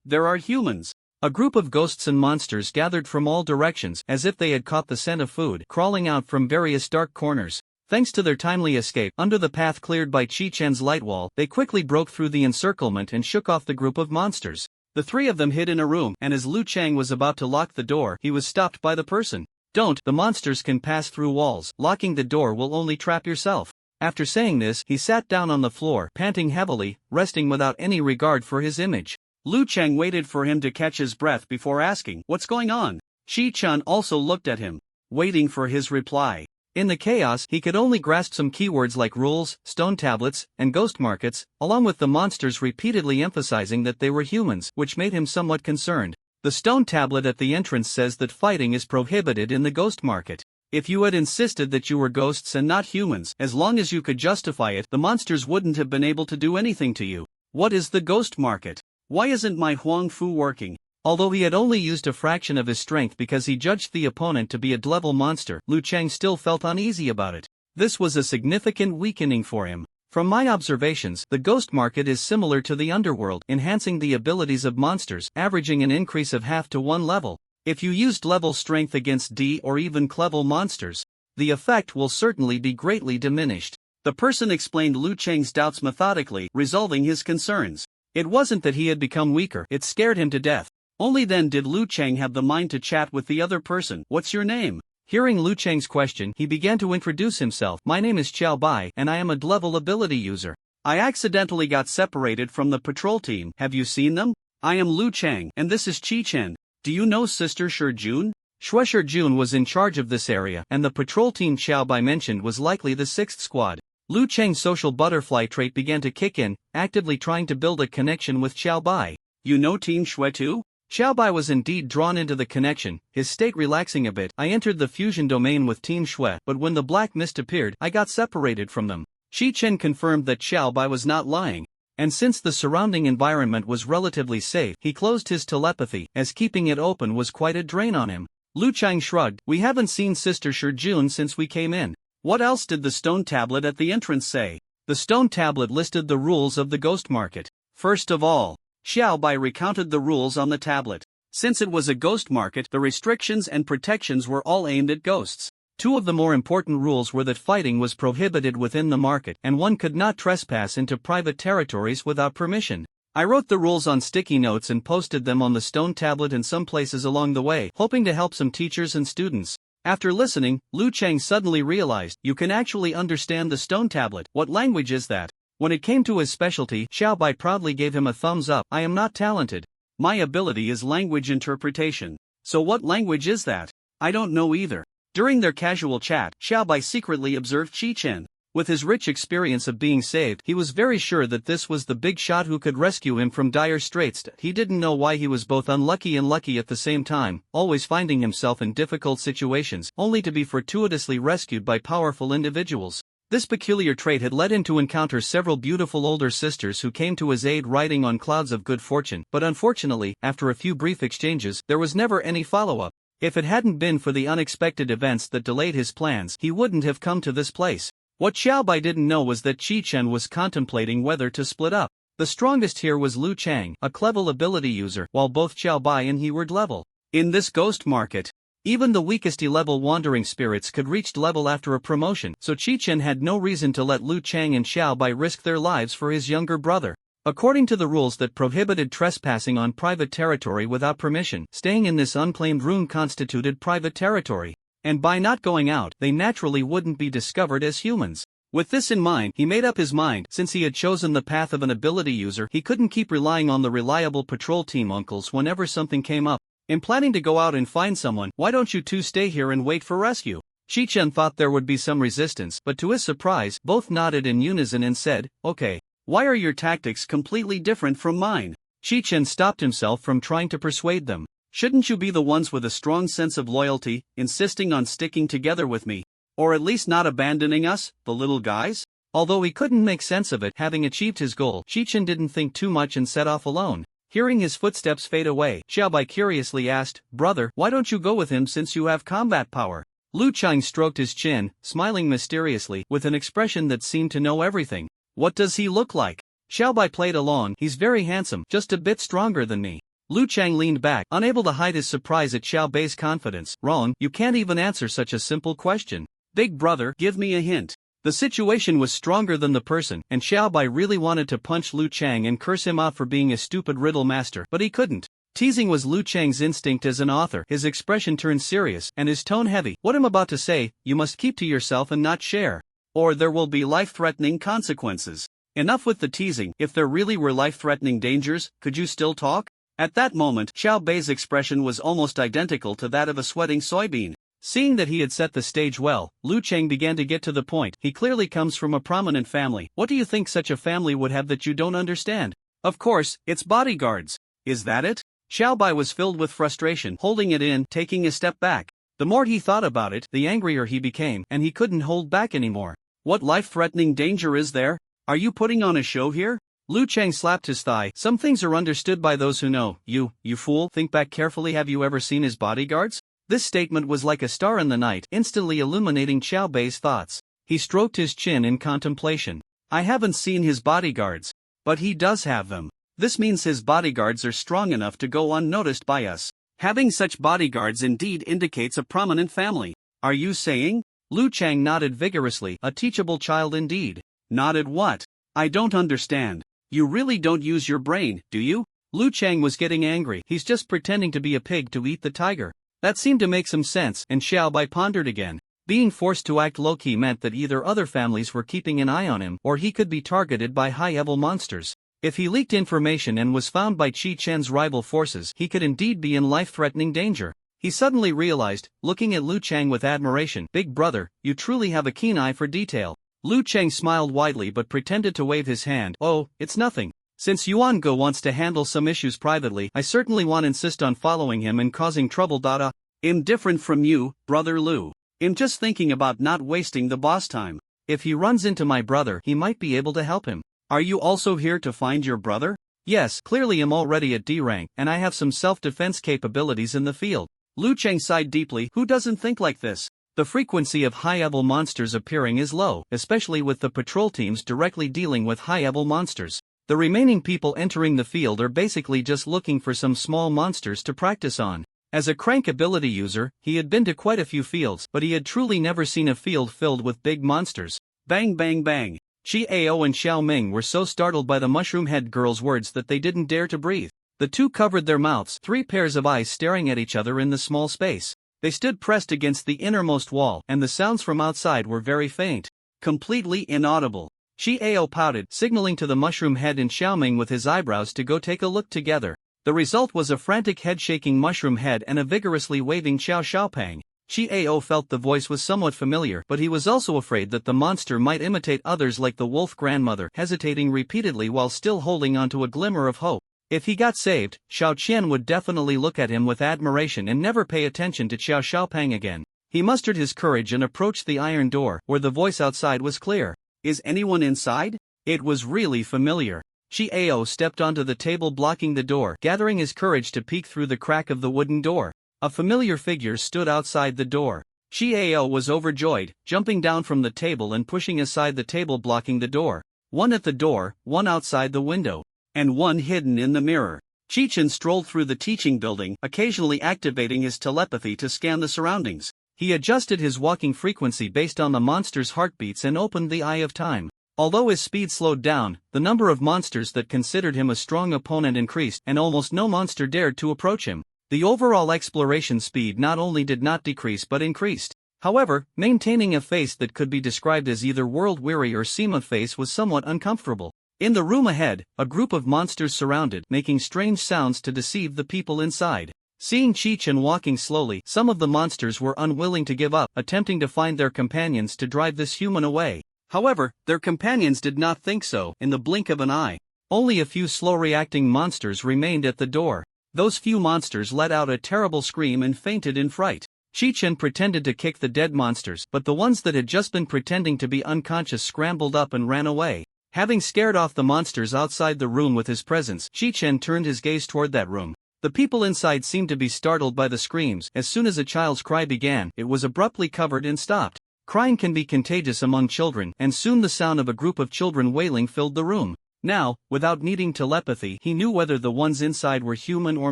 There are humans. A group of ghosts and monsters gathered from all directions, as if they had caught the scent of food, crawling out from various dark corners. Thanks to their timely escape, under the path cleared by Chichen's light wall, they quickly broke through the encirclement and shook off the group of monsters. The three of them hid in a room, and as Lu Cheng was about to lock the door, he was stopped by the person. Don't, the monsters can pass through walls, locking the door will only trap yourself. After saying this, he sat down on the floor, panting heavily, resting without any regard for his image. Lu Cheng waited for him to catch his breath before asking, what's going on? Chi-chan also looked at him, waiting for his reply. In the chaos, he could only grasp some keywords like rules, stone tablets, and ghost markets, along with the monsters repeatedly emphasizing that they were humans, which made him somewhat concerned. The stone tablet at the entrance says that fighting is prohibited in the ghost market. If you had insisted that you were ghosts and not humans, as long as you could justify it, the monsters wouldn't have been able to do anything to you. What is the ghost market? Why isn't my Huang Fu working? Although he had only used a fraction of his strength because he judged the opponent to be a level monster, Lu Cheng still felt uneasy about it. This was a significant weakening for him. From my observations, the ghost market is similar to the underworld, enhancing the abilities of monsters, averaging an increase of half to 1 level. If you used level strength against D or even level monsters, the effect will certainly be greatly diminished. The person explained Lu Cheng's doubts methodically, resolving his concerns. It wasn't that he had become weaker, it scared him to death. Only then did Lu Cheng have the mind to chat with the other person. What's your name? Hearing Lu Cheng's question, he began to introduce himself. My name is Xiao Bai, and I am a level ability user. I accidentally got separated from the patrol team. Have you seen them? I am Lu Cheng, and this is Chi Chen. Do you know Sister Jun? Shui Jun was in charge of this area, and the patrol team Xiao Bai mentioned was likely the 6th squad. Lu Cheng's social butterfly trait began to kick in, actively trying to build a connection with Xiao Bai. You know Team Shui too? Xiao Bai was indeed drawn into the connection, his state relaxing a bit. I entered the fusion domain with Team Shui, but when the black mist appeared, I got separated from them. Shi Chen confirmed that Xiao Bai was not lying. And since the surrounding environment was relatively safe, he closed his telepathy, as keeping it open was quite a drain on him. Lu Cheng shrugged. We haven't seen Sister Jun since we came in. What else did the stone tablet at the entrance say? The stone tablet listed the rules of the ghost market. First of all, Xiao Bai recounted the rules on the tablet. Since it was a ghost market, the restrictions and protections were all aimed at ghosts. Two of the more important rules were that fighting was prohibited within the market, and one could not trespass into private territories without permission. I wrote the rules on sticky notes and posted them on the stone tablet in some places along the way, hoping to help some teachers and students. After listening, Lu Cheng suddenly realized, you can actually understand the stone tablet. What language is that? When it came to his specialty, Xiao Bai proudly gave him a thumbs up. I am not talented. My ability is language interpretation. So what language is that? I don't know either. During their casual chat, Xiao Bai secretly observed Chi Chen. With his rich experience of being saved, he was very sure that this was the big shot who could rescue him from dire straits. He didn't know why he was both unlucky and lucky at the same time, always finding himself in difficult situations, only to be fortuitously rescued by powerful individuals. This peculiar trait had led him to encounter several beautiful older sisters who came to his aid riding on clouds of good fortune, but unfortunately, after a few brief exchanges, there was never any follow-up. If it hadn't been for the unexpected events that delayed his plans, he wouldn't have come to this place. What Xiao Bai didn't know was that Chi Chen was contemplating whether to split up. The strongest here was Lu Cheng, a clever ability user, while both Xiao Bai and he were level. In this ghost market, even the weakest level wandering spirits could reach level after a promotion, so Chi Chen had no reason to let Lu Cheng and Xiao Bai risk their lives for his younger brother. According to the rules that prohibited trespassing on private territory without permission, staying in this unclaimed room constituted private territory. And by not going out, they naturally wouldn't be discovered as humans. With this in mind, he made up his mind. Since he had chosen the path of an ability user, he couldn't keep relying on the reliable patrol team uncles whenever something came up. In planning to go out and find someone, why don't you two stay here and wait for rescue? Shi Chen thought there would be some resistance, but to his surprise, both nodded in unison and said, okay. Why are your tactics completely different from mine? Shi Chen stopped himself from trying to persuade them. Shouldn't you be the ones with a strong sense of loyalty, insisting on sticking together with me? Or at least not abandoning us, the little guys? Although he couldn't make sense of it, having achieved his goal, Shi Chen didn't think too much and set off alone. Hearing his footsteps fade away, Xiao Bai curiously asked, Brother, why don't you go with him since you have combat power? Lu Cheng stroked his chin, smiling mysteriously, with an expression that seemed to know everything. What does he look like? Xiao Bai played along. He's very handsome, just a bit stronger than me. Lu Cheng leaned back, unable to hide his surprise at Xiao Bai's confidence. Wrong, you can't even answer such a simple question. Big brother, give me a hint. The situation was stronger than the person, and Xiao Bai really wanted to punch Lu Cheng and curse him out for being a stupid riddle master, but he couldn't. Teasing was Lu Cheng's instinct as an author. His expression turned serious, and his tone heavy. What I'm about to say, you must keep to yourself and not share. Or there will be life-threatening consequences. Enough with the teasing. If there really were life-threatening dangers, could you still talk? At that moment, Xiao Bai's expression was almost identical to that of a sweating soybean. Seeing that he had set the stage well, Lu Cheng began to get to the point. He clearly comes from a prominent family. What do you think such a family would have that you don't understand? Of course, it's bodyguards. Is that it? Xiao Bai was filled with frustration, holding it in, taking a step back. The more he thought about it, the angrier he became, and he couldn't hold back anymore. What life-threatening danger is there? Are you putting on a show here? Lu Cheng slapped his thigh. Some things are understood by those who know. You fool, think back carefully. Have you ever seen his bodyguards? This statement was like a star in the night, instantly illuminating Xiao Bai's thoughts. He stroked his chin in contemplation. I haven't seen his bodyguards. But he does have them. This means his bodyguards are strong enough to go unnoticed by us. Having such bodyguards indeed indicates a prominent family. Are you saying? Lu Chang nodded vigorously. A teachable child indeed. Nodded what? I don't understand. You really don't use your brain, do you? Lu Chang was getting angry. He's just pretending to be a pig to eat the tiger. That seemed to make some sense, and Xiao Bai pondered again. Being forced to act low-key meant that either other families were keeping an eye on him or he could be targeted by high-level monsters. If he leaked information and was found by Qi Chen's rival forces, he could indeed be in life-threatening danger. He suddenly realized, looking at Lu Chang with admiration, "Big brother, you truly have a keen eye for detail." Lu Chang smiled widely but pretended to wave his hand. "Oh, it's nothing. Since Yuan Ge wants to handle some issues privately, I certainly won't insist on following him and causing trouble. I'm different from you, brother Lu. I'm just thinking about not wasting the boss time. If he runs into my brother, he might be able to help him." "Are you also here to find your brother?" "Yes, clearly I'm already at D rank, and I have some self-defense capabilities in the field." Lu Chang sighed deeply. Who doesn't think like this? The frequency of high-level monsters appearing is low, especially with the patrol teams directly dealing with high-level monsters. The remaining people entering the field are basically just looking for some small monsters to practice on. As a crank ability user, he had been to quite a few fields, but he had truly never seen a field filled with big monsters. Bang bang bang. Chi Ao and Xiao Ming were so startled by the mushroom-head girl's words that they didn't dare to breathe. The two covered their mouths, 3 pairs of eyes staring at each other in the small space. They stood pressed against the innermost wall, and the sounds from outside were very faint. Completely inaudible. Chi Ao pouted, signaling to the mushroom head and Xiaoming with his eyebrows to go take a look together. The result was a frantic head-shaking mushroom head and a vigorously waving Xiao Xiaopang. Chi Ao felt the voice was somewhat familiar, but he was also afraid that the monster might imitate others like the wolf grandmother, hesitating repeatedly while still holding onto a glimmer of hope. If he got saved, Xiao Qian would definitely look at him with admiration and never pay attention to Xiao Xiaopang again. He mustered his courage and approached the iron door, where the voice outside was clear. "Is anyone inside?" It was really familiar. Chi Ao stepped onto the table blocking the door, gathering his courage to peek through the crack of the wooden door. A familiar figure stood outside the door. Chi Ao was overjoyed, jumping down from the table and pushing aside the table blocking the door. One at the door, one outside the window, and one hidden in the mirror. Chi-Chen strolled through the teaching building, occasionally activating his telepathy to scan the surroundings. He adjusted his walking frequency based on the monster's heartbeats and opened the Eye of Time. Although his speed slowed down, the number of monsters that considered him a strong opponent increased, and almost no monster dared to approach him. The overall exploration speed not only did not decrease but increased. However, maintaining a face that could be described as either world-weary or seem-face was somewhat uncomfortable. In the room ahead, a group of monsters surrounded, making strange sounds to deceive the people inside. Seeing Chi-Chen walking slowly, some of the monsters were unwilling to give up, attempting to find their companions to drive this human away. However, their companions did not think so. In the blink of an eye, only a few slow-reacting monsters remained at the door. Those few monsters let out a terrible scream and fainted in fright. Chi-Chen pretended to kick the dead monsters, but the ones that had just been pretending to be unconscious scrambled up and ran away. Having scared off the monsters outside the room with his presence, Chi-Chen turned his gaze toward that room. The people inside seemed to be startled by the screams. As soon as a child's cry began, it was abruptly covered and stopped. Crying can be contagious among children, and soon the sound of a group of children wailing filled the room. Now, without needing telepathy, he knew whether the ones inside were human or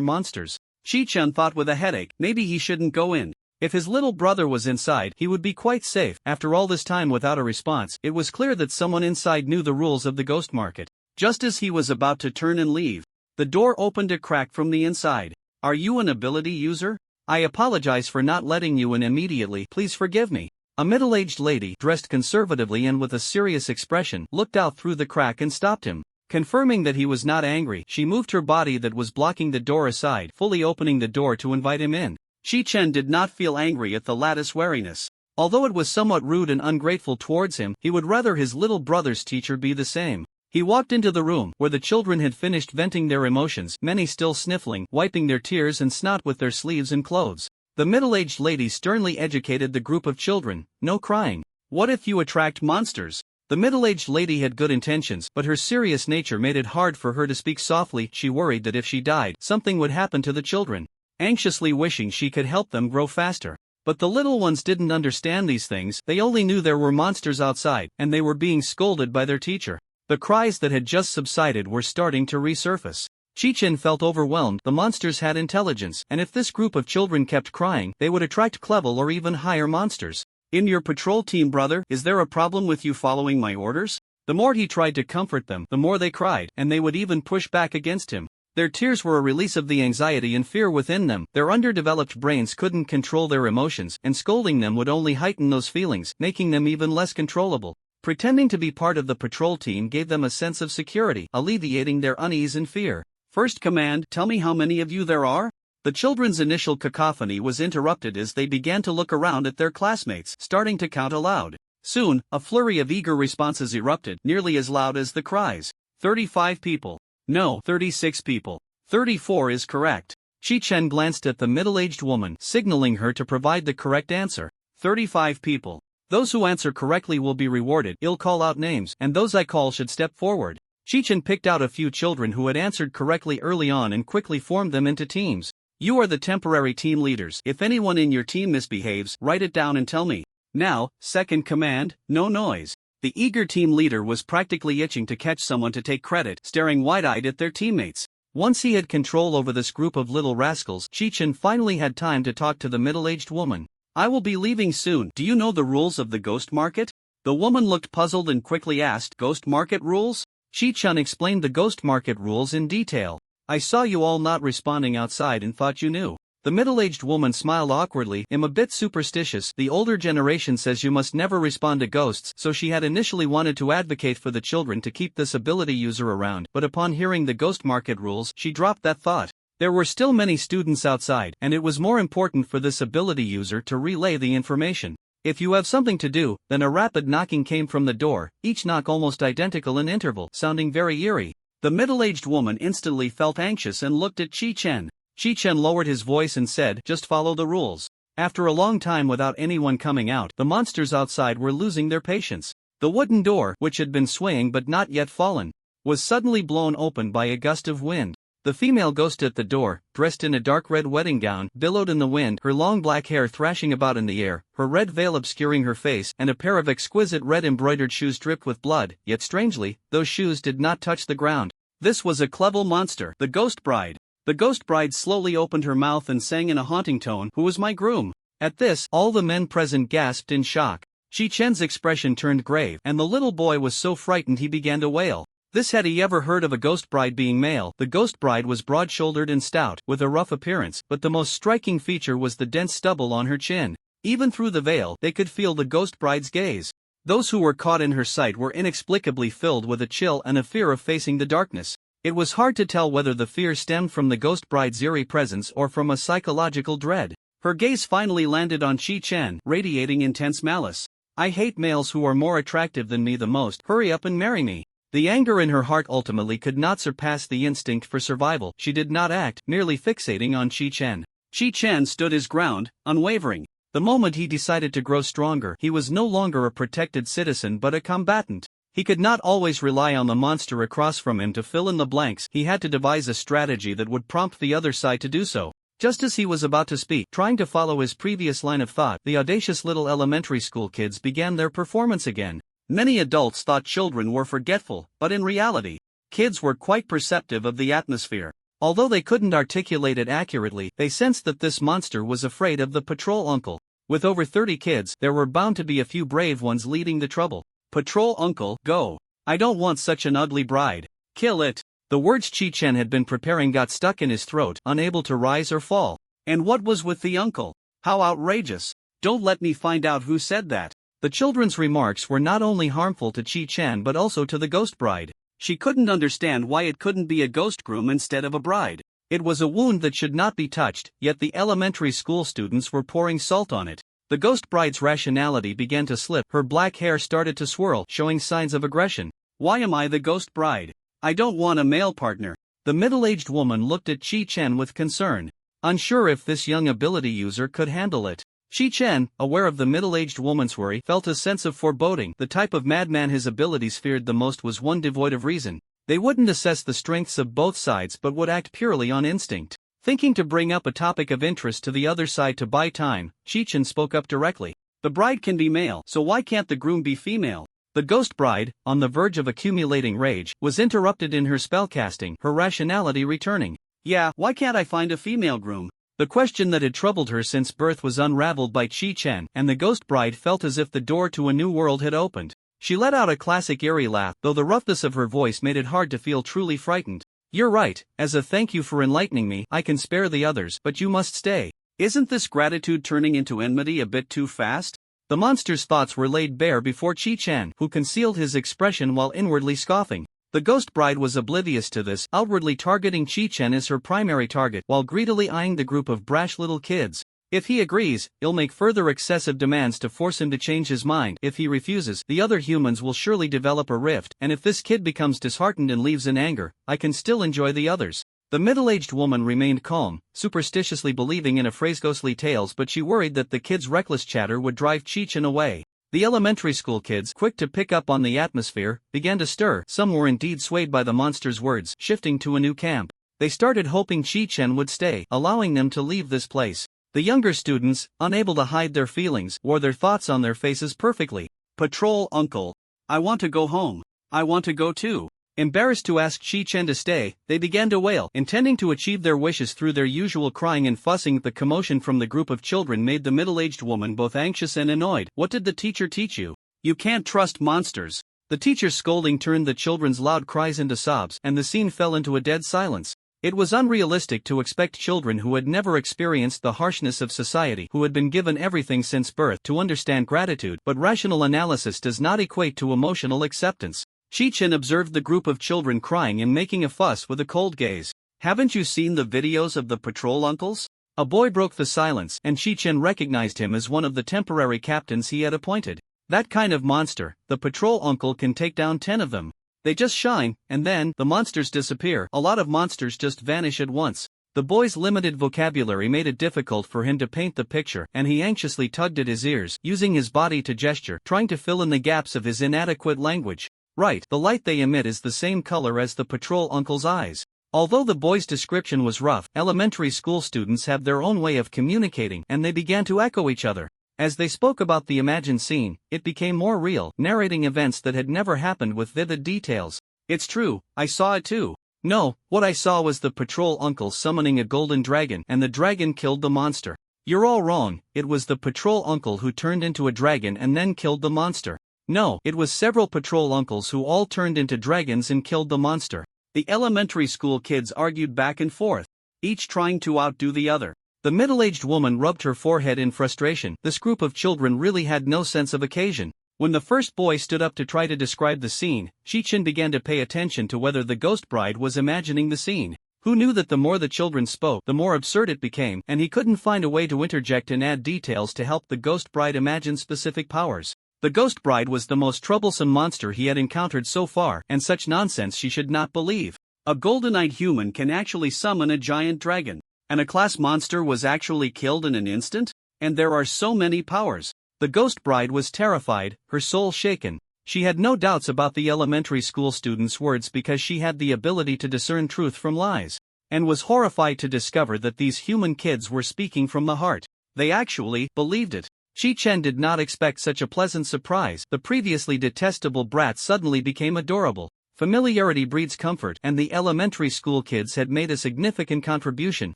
monsters. Chi-Chen thought with a headache, maybe he shouldn't go in. If his little brother was inside, he would be quite safe. After all this time without a response, it was clear that someone inside knew the rules of the ghost market. Just as he was about to turn and leave, the door opened a crack from the inside. "Are you an ability user? I apologize for not letting you in immediately, please forgive me." A middle-aged lady, dressed conservatively and with a serious expression, looked out through the crack and stopped him. Confirming that he was not angry, she moved her body that was blocking the door aside, fully opening the door to invite him in. Chi-Chen did not feel angry at the latter's wariness. Although it was somewhat rude and ungrateful towards him, he would rather his little brother's teacher be the same. He walked into the room, where the children had finished venting their emotions, many still sniffling, wiping their tears and snot with their sleeves and clothes. The middle-aged lady sternly educated the group of children, "No crying. What if you attract monsters?" The middle-aged lady had good intentions, but her serious nature made it hard for her to speak softly. She worried that if she died, something would happen to the children. Anxiously wishing she could help them grow faster, But the little ones didn't understand these things, they only knew there were monsters outside, and they were being scolded by their teacher. The cries that had just subsided were starting to resurface. Chi-Chen felt overwhelmed. The monsters had intelligence, and if this group of children kept crying, they would attract level or even higher monsters. "In your patrol team, brother, is there a problem with you following my orders?" The more he tried to comfort them, the more they cried, and they would even push back against him. Their tears were a release of the anxiety and fear within them. Their underdeveloped brains couldn't control their emotions, and scolding them would only heighten those feelings, making them even less controllable. Pretending to be part of the patrol team gave them a sense of security, alleviating their unease and fear. "First command, tell me how many of you there are?" The children's initial cacophony was interrupted as they began to look around at their classmates, starting to count aloud. Soon, a flurry of eager responses erupted, nearly as loud as the cries. 35 people. No, 36 people. 34 is correct. Chi-Chen glanced at the middle-aged woman, signaling her to provide the correct answer. 35 people. Those who answer correctly will be rewarded. I'll call out names, and those I call should step forward. Chi-Chen picked out a few children who had answered correctly early on and quickly formed them into teams. "You are the temporary team leaders. If anyone in your team misbehaves, write it down and tell me. Now, second command, no noise." The eager team leader was practically itching to catch someone to take credit, staring wide-eyed at their teammates. Once he had control over this group of little rascals, Chi-Chen finally had time to talk to the middle-aged woman. "I will be leaving soon. Do you know the rules of the ghost market?" The woman looked puzzled and quickly asked, "Ghost market rules?" Chi-Chen explained the ghost market rules in detail. "I saw you all not responding outside and thought you knew." The middle-aged woman smiled awkwardly. "I'm a bit superstitious. The older generation says you must never respond to ghosts, so she had initially wanted to advocate for the children to keep this ability user around, but upon hearing the ghost market rules, she dropped that thought. There were still many students outside, and it was more important for this ability user to relay the information. "If you have something to do," then a rapid knocking came from the door, each knock almost identical in interval, sounding very eerie. The middle-aged woman instantly felt anxious and looked at Chi-Chen. Chi-Chen lowered his voice and said, "Just follow the rules." After a long time without anyone coming out, the monsters outside were losing their patience. The wooden door, which had been swaying but not yet fallen, was suddenly blown open by a gust of wind. The female ghost at the door, dressed in a dark red wedding gown, billowed in the wind, her long black hair thrashing about in the air, her red veil obscuring her face, and a pair of exquisite red embroidered shoes dripped with blood, yet strangely, those shoes did not touch the ground. This was a clever monster, the ghost bride. The ghost bride slowly opened her mouth and sang in a haunting tone, "Who is my groom?" At this, all the men present gasped in shock. Chi-Chen's expression turned grave, and the little boy was so frightened he began to wail. This had he ever heard of a ghost bride being male. The ghost bride was broad-shouldered and stout, with a rough appearance, but the most striking feature was the dense stubble on her chin. Even through the veil, they could feel the ghost bride's gaze. Those who were caught in her sight were inexplicably filled with a chill and a fear of facing the darkness. It was hard to tell whether the fear stemmed from the ghost bride's eerie presence or from a psychological dread. Her gaze finally landed on Chi-Chen, radiating intense malice. "I hate males who are more attractive than me the most. Hurry up and marry me." The anger in her heart ultimately could not surpass the instinct for survival. She did not act, merely fixating on Chi-Chen. Chi-Chen stood his ground, unwavering. The moment he decided to grow stronger, he was no longer a protected citizen but a combatant. He could not always rely on the monster across from him to fill in the blanks. He had to devise a strategy that would prompt the other side to do so. Just as he was about to speak, trying to follow his previous line of thought, the audacious little elementary school kids began their performance again. Many adults thought children were forgetful, but in reality, kids were quite perceptive of the atmosphere. Although they couldn't articulate it accurately, they sensed that this monster was afraid of the patrol uncle. With over 30 kids, there were bound to be a few brave ones leading the trouble. "Patrol uncle, go. I don't want such an ugly bride. Kill it." The words Chi-Chen had been preparing got stuck in his throat, unable to rise or fall. And what was with the uncle? How outrageous. "Don't let me find out who said that." The children's remarks were not only harmful to Chi-Chen but also to the ghost bride. She couldn't understand why it couldn't be a ghost groom instead of a bride. It was a wound that should not be touched, yet the elementary school students were pouring salt on it. The ghost bride's rationality began to slip. Her black hair started to swirl, showing signs of aggression. "Why am I the ghost bride? I don't want a male partner." The middle-aged woman looked at Chi-Chen with concern, unsure if this young ability user could handle it. Chi-Chen, aware of the middle-aged woman's worry, felt a sense of foreboding. The type of madman his abilities feared the most was one devoid of reason. They wouldn't assess the strengths of both sides but would act purely on instinct. Thinking to bring up a topic of interest to the other side to buy time, Chichen spoke up directly. The bride can be male, so why can't the groom be female? The ghost bride, on the verge of accumulating rage, was interrupted in her spellcasting, her rationality returning. Yeah, why can't I find a female groom? The question that had troubled her since birth was unraveled by Chi-Chen, and the ghost bride felt as if the door to a new world had opened. She let out a classic eerie laugh, though the roughness of her voice made it hard to feel truly frightened. You're right, as a thank you for enlightening me, I can spare the others, but you must stay. Isn't this gratitude turning into enmity a bit too fast? The monster's thoughts were laid bare before Chi-Chen, who concealed his expression while inwardly scoffing. The ghost bride was oblivious to this, outwardly targeting Chi-Chen as her primary target while greedily eyeing the group of brash little kids. If he agrees, he'll make further excessive demands to force him to change his mind. If he refuses, the other humans will surely develop a rift, and if this kid becomes disheartened and leaves in anger, I can still enjoy the others. The middle-aged woman remained calm, superstitiously believing in Afra's ghostly tales, but she worried that the kid's reckless chatter would drive Chi-Chen away. The elementary school kids, quick to pick up on the atmosphere, began to stir. Some were indeed swayed by the monster's words, shifting to a new camp. They started hoping Chi-Chen would stay, allowing them to leave this place. The younger students, unable to hide their feelings, wore their thoughts on their faces perfectly. Patrol uncle. I want to go home. I want to go too. Embarrassed to ask Chi-Chen to stay, they began to wail, intending to achieve their wishes through their usual crying and fussing. The commotion from the group of children made the middle-aged woman both anxious and annoyed. What did the teacher teach you? You can't trust monsters. The teacher's scolding turned the children's loud cries into sobs, and the scene fell into a dead silence. It was unrealistic to expect children who had never experienced the harshness of society, who had been given everything since birth, to understand gratitude, but rational analysis does not equate to emotional acceptance. Chi-Chen observed the group of children crying and making a fuss with a cold gaze. Haven't you seen the videos of the patrol uncles? A boy broke the silence, and Chi-Chen recognized him as one of the temporary captains he had appointed. That kind of monster, the patrol uncle can take down 10 of them. They just shine, and then, the monsters disappear. A lot of monsters just vanish at once. The boy's limited vocabulary made it difficult for him to paint the picture, and he anxiously tugged at his ears, using his body to gesture, trying to fill in the gaps of his inadequate language. Right, the light they emit is the same color as the patrol uncle's eyes. Although the boy's description was rough, elementary school students have their own way of communicating, and they began to echo each other. As they spoke about the imagined scene, it became more real, narrating events that had never happened with vivid details. It's true, I saw it too. No, what I saw was the patrol uncle summoning a golden dragon, and the dragon killed the monster. You're all wrong, it was the patrol uncle who turned into a dragon and then killed the monster. No, it was several patrol uncles who all turned into dragons and killed the monster. The elementary school kids argued back and forth, each trying to outdo the other. The middle-aged woman rubbed her forehead in frustration. This group of children really had no sense of occasion. When the first boy stood up to try to describe the scene, Chi-Chen began to pay attention to whether the ghost bride was imagining the scene. Who knew that the more the children spoke, the more absurd it became, and he couldn't find a way to interject and add details to help the ghost bride imagine specific powers. The ghost bride was the most troublesome monster he had encountered so far, and such nonsense she should not believe. A golden-eyed human can actually summon a giant dragon. And a class monster was actually killed in an instant? And there are so many powers. The ghost bride was terrified, her soul shaken. She had no doubts about the elementary school students' words because she had the ability to discern truth from lies. And was horrified to discover that these human kids were speaking from the heart. They actually believed it. Chi-Chen did not expect such a pleasant surprise. The previously detestable brat suddenly became adorable. Familiarity breeds comfort, and the elementary school kids had made a significant contribution,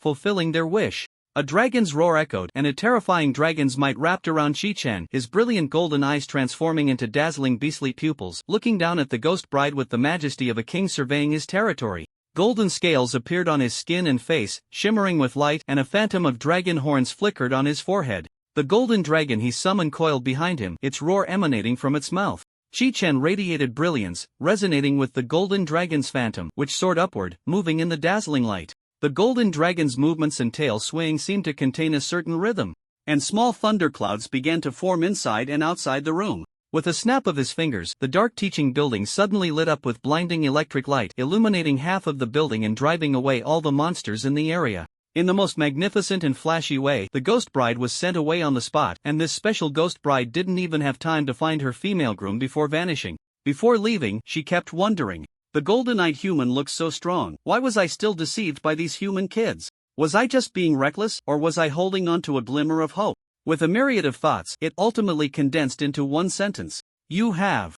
fulfilling their wish. A dragon's roar echoed, and a terrifying dragon's might wrapped around Chi-Chen, his brilliant golden eyes transforming into dazzling beastly pupils, looking down at the ghost bride with the majesty of a king surveying his territory. Golden scales appeared on his skin and face, shimmering with light, and a phantom of dragon horns flickered on his forehead. The golden dragon he summoned coiled behind him, its roar emanating from its mouth. Chi-Chen radiated brilliance, resonating with the golden dragon's phantom, which soared upward, moving in the dazzling light. The golden dragon's movements and tail swaying seemed to contain a certain rhythm, and small thunderclouds began to form inside and outside the room. With a snap of his fingers, the dark teaching building suddenly lit up with blinding electric light, illuminating half of the building and driving away all the monsters in the area. In the most magnificent and flashy way, the ghost bride was sent away on the spot, and this special ghost bride didn't even have time to find her female groom before vanishing. Before leaving, she kept wondering, the golden-eyed human looks so strong, why was I still deceived by these human kids? Was I just being reckless, or was I holding on to a glimmer of hope? With a myriad of thoughts, it ultimately condensed into one sentence. You have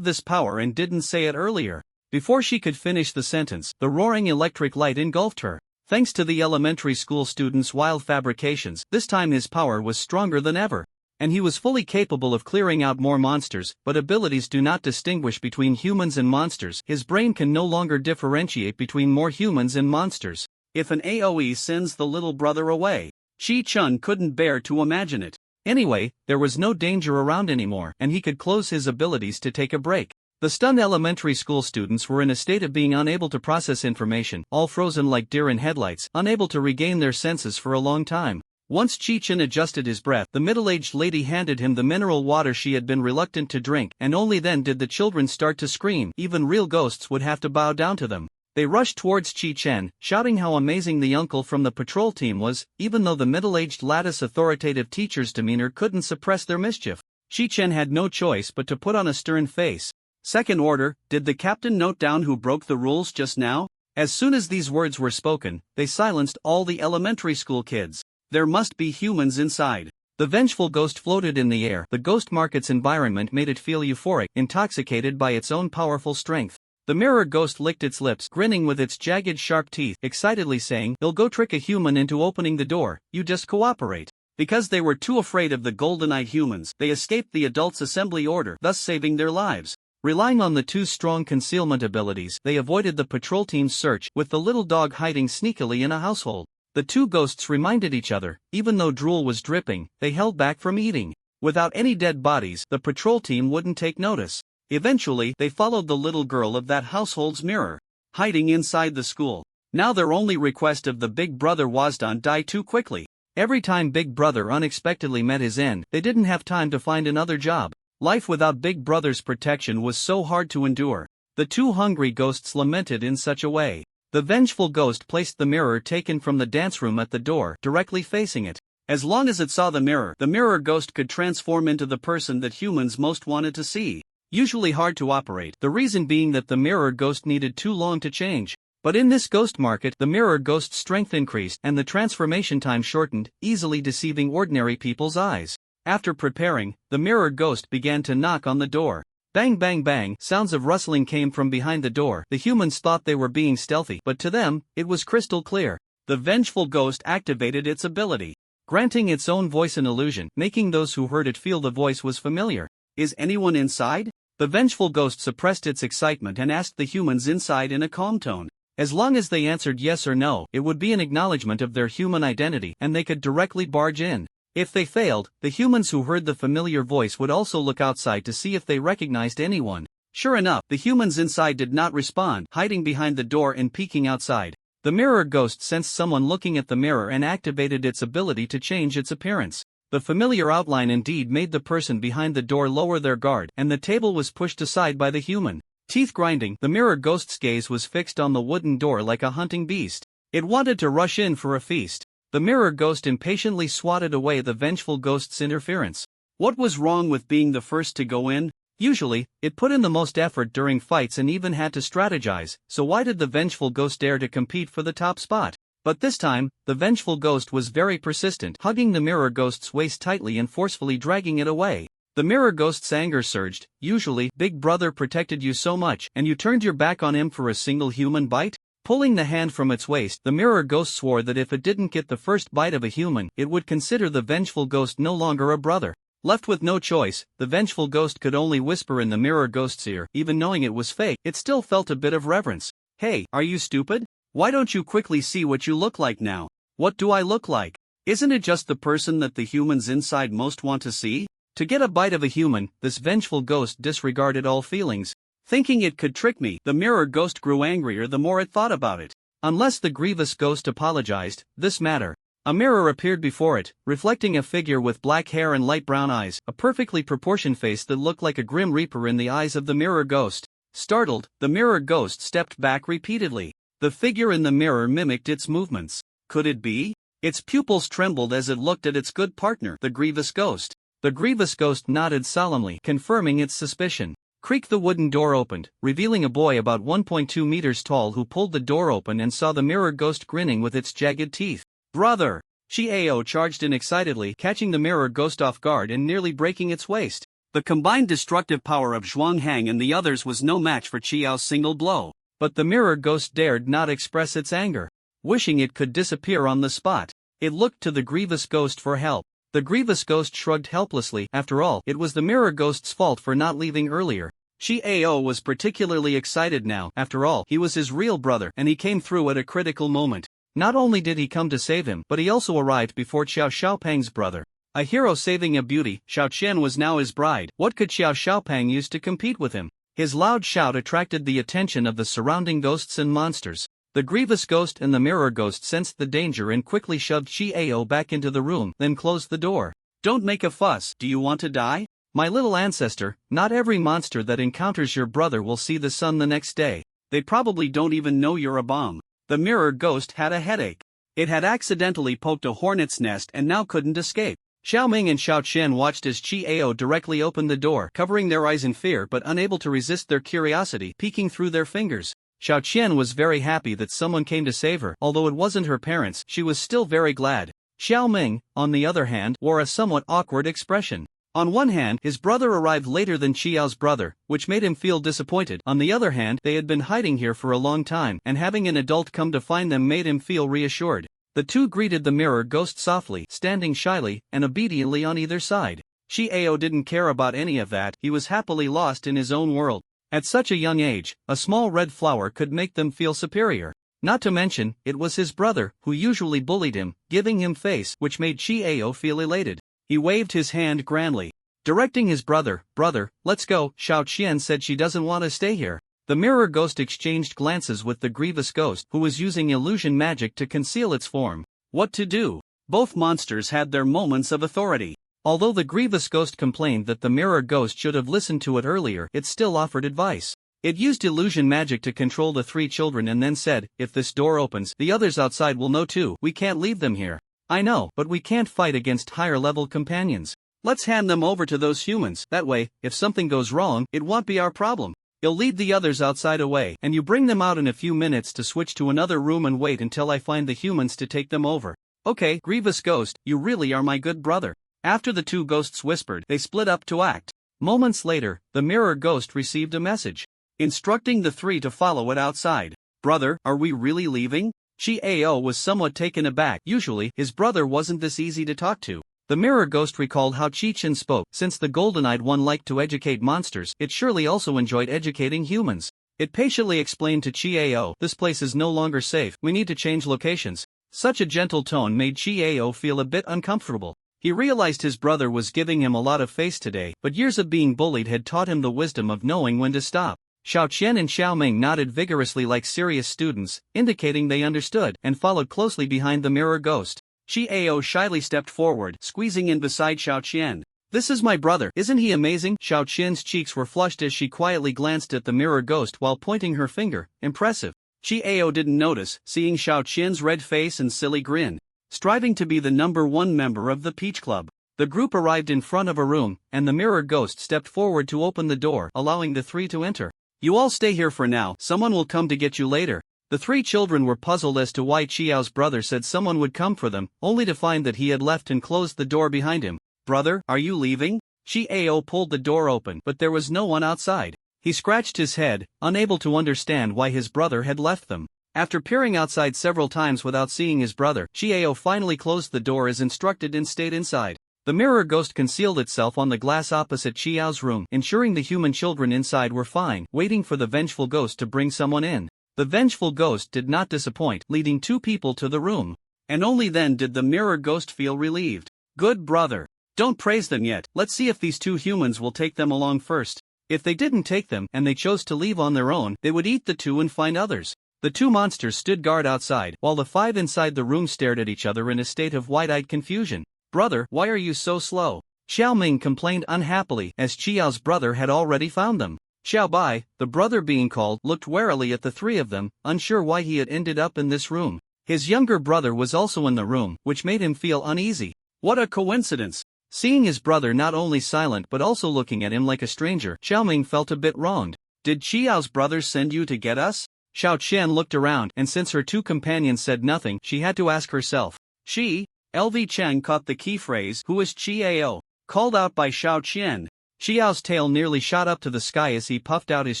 this power and didn't say it earlier. Before she could finish the sentence, the roaring electric light engulfed her. Thanks to the elementary school student's wild fabrications, this time his power was stronger than ever. And he was fully capable of clearing out more monsters, but abilities do not distinguish between humans and monsters. His brain can no longer differentiate between more humans and monsters. If an AoE sends the little brother away, Chi-chun couldn't bear to imagine it. Anyway, there was no danger around anymore, and he could close his abilities to take a break. The stunned elementary school students were in a state of being unable to process information, all frozen like deer in headlights, unable to regain their senses for a long time. Once Chi-chun adjusted his breath, the middle-aged lady handed him the mineral water she had been reluctant to drink, and only then did the children start to scream. Even real ghosts would have to bow down to them. They rushed towards Chi-chun, shouting how amazing the uncle from the patrol team was, even though the middle-aged lattice authoritative teacher's demeanor couldn't suppress their mischief. Chi-chun had no choice but to put on a stern face. Second order, did the captain note down who broke the rules just now? As soon as these words were spoken, they silenced all the elementary school kids. There must be humans inside. The vengeful ghost floated in the air. The ghost market's environment made it feel euphoric, intoxicated by its own powerful strength. The mirror ghost licked its lips, grinning with its jagged sharp teeth, excitedly saying, "It'll go trick a human into opening the door, you just cooperate." Because they were too afraid of the golden-eyed humans, they escaped the adults' assembly order, thus saving their lives. Relying on the two strong concealment abilities, they avoided the patrol team's search, with the little dog hiding sneakily in a household. The two ghosts reminded each other, even though drool was dripping, they held back from eating. Without any dead bodies, the patrol team wouldn't take notice. Eventually, they followed the little girl of that household's mirror, hiding inside the school. Now their only request of the big brother was don't die too quickly. Every time Big Brother unexpectedly met his end, they didn't have time to find another job. Life without Big Brother's protection was so hard to endure. The two hungry ghosts lamented in such a way. The vengeful ghost placed the mirror taken from the dance room at the door, directly facing it. As long as it saw the mirror ghost could transform into the person that humans most wanted to see. Usually hard to operate, the reason being that the mirror ghost needed too long to change. But in this ghost market, the mirror ghost's strength increased and the transformation time shortened, easily deceiving ordinary people's eyes. After preparing, the mirror ghost began to knock on the door. Bang bang bang, sounds of rustling came from behind the door. The humans thought they were being stealthy, but to them, it was crystal clear. The vengeful ghost activated its ability, granting its own voice an illusion, making those who heard it feel the voice was familiar. Is anyone inside? The vengeful ghost suppressed its excitement and asked the humans inside in a calm tone. As long as they answered yes or no, it would be an acknowledgement of their human identity and they could directly barge in. If they failed, the humans who heard the familiar voice would also look outside to see if they recognized anyone. Sure enough, the humans inside did not respond, hiding behind the door and peeking outside. The mirror ghost sensed someone looking at the mirror and activated its ability to change its appearance. The familiar outline indeed made the person behind the door lower their guard, and the table was pushed aside by the human. Teeth grinding, the mirror ghost's gaze was fixed on the wooden door like a hunting beast. It wanted to rush in for a feast. The mirror ghost impatiently swatted away the vengeful ghost's interference. What was wrong with being the first to go in? Usually, it put in the most effort during fights and even had to strategize, so why did the vengeful ghost dare to compete for the top spot? But this time, the vengeful ghost was very persistent, hugging the mirror ghost's waist tightly and forcefully dragging it away. The mirror ghost's anger surged. Usually, Big Brother protected you so much, and you turned your back on him for a single human bite? Pulling the hand from its waist, the mirror ghost swore that if it didn't get the first bite of a human, it would consider the vengeful ghost no longer a brother. Left with no choice, the vengeful ghost could only whisper in the mirror ghost's ear. Even knowing it was fake, it still felt a bit of reverence. Hey, are you stupid? Why don't you quickly see what you look like now? What do I look like? Isn't it just the person that the humans inside most want to see? To get a bite of a human, this vengeful ghost disregarded all feelings. Thinking it could trick me, the mirror ghost grew angrier the more it thought about it. Unless the grievous ghost apologized, this matter. A mirror appeared before it, reflecting a figure with black hair and light brown eyes, a perfectly proportioned face that looked like a grim reaper in the eyes of the mirror ghost. Startled, the mirror ghost stepped back repeatedly. The figure in the mirror mimicked its movements. Could it be? Its pupils trembled as it looked at its good partner, the grievous ghost. The grievous ghost nodded solemnly, confirming its suspicion. Creak, the wooden door opened, revealing a boy about 1.2 meters tall who pulled the door open and saw the mirror ghost grinning with its jagged teeth. Brother! Xiao charged in excitedly, catching the mirror ghost off guard and nearly breaking its waist. The combined destructive power of Zhuang Hang and the others was no match for Qiao's single blow. But the mirror ghost dared not express its anger, wishing it could disappear on the spot. It looked to the grievous ghost for help. The grievous ghost shrugged helplessly. After all, it was the mirror ghost's fault for not leaving earlier. Xiao was particularly excited now. After all, he was his real brother, and he came through at a critical moment. Not only did he come to save him, but he also arrived before Xiao Xiaopang's brother. A hero saving a beauty, Xiao Qian was now his bride. What could Xiao Xiaopang use to compete with him? His loud shout attracted the attention of the surrounding ghosts and monsters. The grievous ghost and the mirror ghost sensed the danger and quickly shoved Xiao back into the room, then closed the door. Don't make a fuss. Do you want to die? My little ancestor, not every monster that encounters your brother will see the sun the next day. They probably don't even know you're a bomb. The mirror ghost had a headache. It had accidentally poked a hornet's nest and now couldn't escape. Xiao Ming and Xiao Qian watched as Qiao directly opened the door, covering their eyes in fear but unable to resist their curiosity peeking through their fingers. Xiao Qian was very happy that someone came to save her. Although it wasn't her parents, she was still very glad. Xiao Ming, on the other hand, wore a somewhat awkward expression. On one hand, his brother arrived later than Qiao's brother, which made him feel disappointed. On the other hand, they had been hiding here for a long time, and having an adult come to find them made him feel reassured. The two greeted the mirror ghost softly, standing shyly and obediently on either side. Xiao didn't care about any of that. He was happily lost in his own world. At such a young age, a small red flower could make them feel superior. Not to mention, it was his brother, who usually bullied him, giving him face, which made Xiao feel elated. He waved his hand grandly, directing his brother, "Brother, let's go." Xiao Qian said she doesn't want to stay here. The mirror ghost exchanged glances with the grievous ghost, who was using illusion magic to conceal its form. What to do? Both monsters had their moments of authority. Although the grievous ghost complained that the mirror ghost should have listened to it earlier, it still offered advice. It used illusion magic to control the three children and then said, "If this door opens, the others outside will know too. We can't leave them here." "I know, but we can't fight against higher-level companions. Let's hand them over to those humans. That way, if something goes wrong, it won't be our problem. You'll lead the others outside away, and you bring them out in a few minutes to switch to another room and wait until I find the humans to take them over." "Okay, grievous ghost, you really are my good brother." After the two ghosts whispered, they split up to act. Moments later, the mirror ghost received a message, instructing the three to follow it outside. "Brother, are we really leaving?" Xiao was somewhat taken aback. Usually, his brother wasn't this easy to talk to. The mirror ghost recalled how Qi-Chin spoke. Since the golden-eyed one liked to educate monsters, it surely also enjoyed educating humans. It patiently explained to Xiao, "This place is no longer safe, we need to change locations." Such a gentle tone made Xiao feel a bit uncomfortable. He realized his brother was giving him a lot of face today, but years of being bullied had taught him the wisdom of knowing when to stop. Xiao Qian and Xiao Ming nodded vigorously like serious students, indicating they understood, and followed closely behind the mirror ghost. Xiao shyly stepped forward, squeezing in beside Xiao Qian. "This is my brother, isn't he amazing?" Xiao Qian's cheeks were flushed as she quietly glanced at the mirror ghost while pointing her finger. "Impressive." Xiao didn't notice, seeing Xiao Qian's red face and silly grin. Striving to be the #1 member of the Peach Club, the group arrived in front of a room, and the mirror ghost stepped forward to open the door, allowing the three to enter. "You all stay here for now, someone will come to get you later." The three children were puzzled as to why Qiao's brother said someone would come for them, only to find that he had left and closed the door behind him. "Brother, are you leaving?" Xiao pulled the door open, but there was no one outside. He scratched his head, unable to understand why his brother had left them. After peering outside several times without seeing his brother, Xiao finally closed the door as instructed and stayed inside. The mirror ghost concealed itself on the glass opposite Qiao's room, ensuring the human children inside were fine, waiting for the vengeful ghost to bring someone in. The vengeful ghost did not disappoint, leading two people to the room. And only then did the mirror ghost feel relieved. "Good brother. Don't praise them yet, let's see if these two humans will take them along first. If they didn't take them, and they chose to leave on their own, they would eat the two and find others." The two monsters stood guard outside, while the five inside the room stared at each other in a state of wide-eyed confusion. "Brother, why are you so slow?" Xiao Ming complained unhappily, as Qiao's brother had already found them. Xiao Bai, the brother being called, looked warily at the three of them, unsure why he had ended up in this room. His younger brother was also in the room, which made him feel uneasy. What a coincidence! Seeing his brother not only silent but also looking at him like a stranger, Xiao Ming felt a bit wronged. Did Qiao's brothers send you to get us? Xiao Qian looked around, and since her two companions said nothing, she had to ask herself. She? LV Chang caught the key phrase, who is Qiao, called out by Xiao Qian. Qiao's tail nearly shot up to the sky as he puffed out his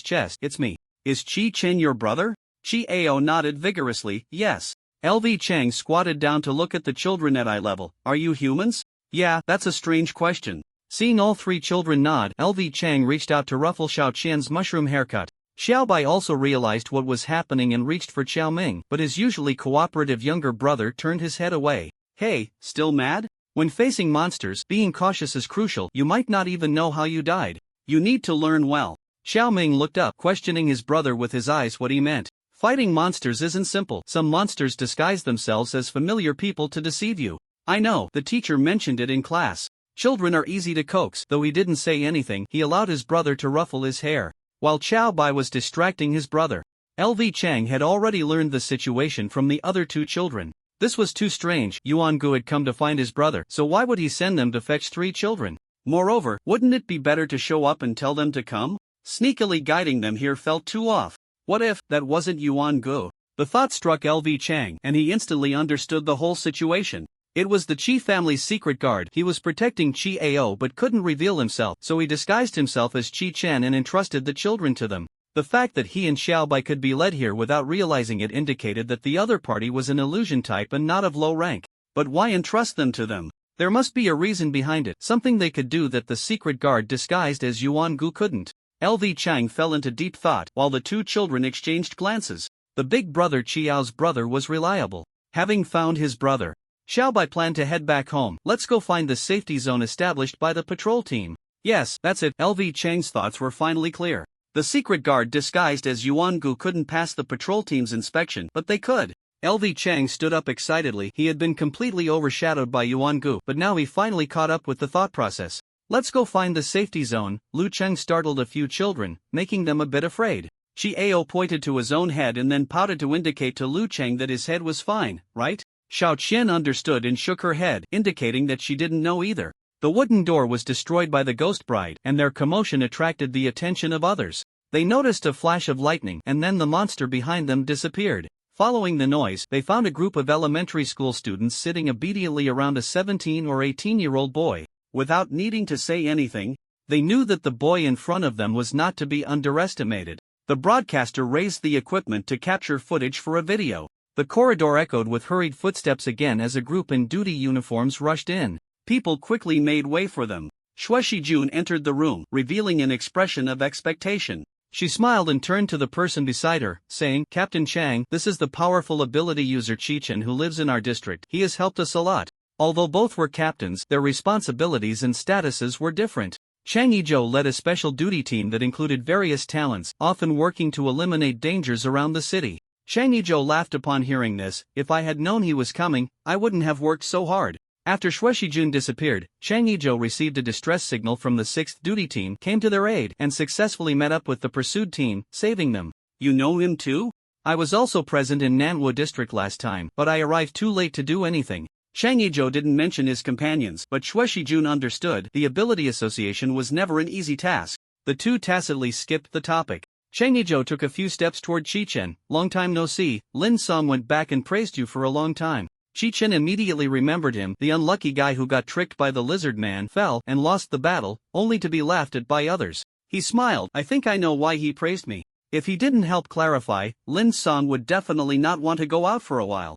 chest. It's me. Is Qi Chen your brother? Qiao nodded vigorously, yes. LV Chang squatted down to look at the children at eye level. Are you humans? Yeah, that's a strange question. Seeing all three children nod, LV Chang reached out to ruffle Xiao Qian's mushroom haircut. Xiao Bai also realized what was happening and reached for Xiao Ming, but his usually cooperative younger brother turned his head away. Hey, still mad? When facing monsters, being cautious is crucial. You might not even know how you died. You need to learn well. Xiao Ming looked up, questioning his brother with his eyes what he meant. Fighting monsters isn't simple. Some monsters disguise themselves as familiar people to deceive you. I know, the teacher mentioned it in class. Children are easy to coax. Though he didn't say anything, he allowed his brother to ruffle his hair. While Qiao Bai was distracting his brother, LV Chang had already learned the situation from the other two children. This was too strange. Yuan Gu had come to find his brother, so why would he send them to fetch three children? Moreover, wouldn't it be better to show up and tell them to come? Sneakily guiding them here felt too off. What if that wasn't Yuan Gu? The thought struck LV Chang, and he instantly understood the whole situation. It was the Qi family's secret guard. He was protecting Qi Ao but couldn't reveal himself, so he disguised himself as Qi Chen and entrusted the children to them. The fact that he and Xiao Bai could be led here without realizing it indicated that the other party was an illusion type and not of low rank. But why entrust them to them? There must be a reason behind it, something they could do that the secret guard disguised as Yuan Gu couldn't. LV Chang fell into deep thought while the two children exchanged glances. The big brother Qiao's brother was reliable. Having found his brother, Xiao Bai planned to head back home. Let's go find the safety zone established by the patrol team. Yes, that's it. LV Chang's thoughts were finally clear. The secret guard disguised as Yuan Gu couldn't pass the patrol team's inspection, but they could. LV Chang stood up excitedly. He had been completely overshadowed by Yuan Gu, but now he finally caught up with the thought process. Let's go find the safety zone. Lu Cheng startled a few children, making them a bit afraid. Qi Ao pointed to his own head and then pouted to indicate to Lu Cheng that his head was fine, right? Xiao Qian understood and shook her head, indicating that she didn't know either. The wooden door was destroyed by the ghost bride, and their commotion attracted the attention of others. They noticed a flash of lightning, and then the monster behind them disappeared. Following the noise, they found a group of elementary school students sitting obediently around a 17 or 18-year-old boy. Without needing to say anything, they knew that the boy in front of them was not to be underestimated. The broadcaster raised the equipment to capture footage for a video. The corridor echoed with hurried footsteps again as a group in duty uniforms rushed in. People quickly made way for them. Xue Shijun entered the room, revealing an expression of expectation. She smiled and turned to the person beside her, saying, Captain Chang, this is the powerful ability user Qichen who lives in our district. He has helped us a lot. Although both were captains, their responsibilities and statuses were different. Chang Yizhou led a special duty team that included various talents, often working to eliminate dangers around the city. Chang Yizhou laughed upon hearing this. If I had known he was coming, I wouldn't have worked so hard. After Xue Shijun disappeared, Chang Yizhou received a distress signal from the 6th duty team, came to their aid, and successfully met up with the pursued team, saving them. You know him too? I was also present in Manhwa district last time, but I arrived too late to do anything. Chang Yizhou didn't mention his companions, but Xue Shijun understood the ability association was never an easy task. The two tacitly skipped the topic. Chang Yizhou took a few steps toward Qichen. Long time no see, Lin Song went back and praised you for a long time. Qichen immediately remembered him. The unlucky guy who got tricked by the lizard man fell and lost the battle, only to be laughed at by others. He smiled. I think I know why he praised me. If he didn't help clarify, Lin Song would definitely not want to go out for a while.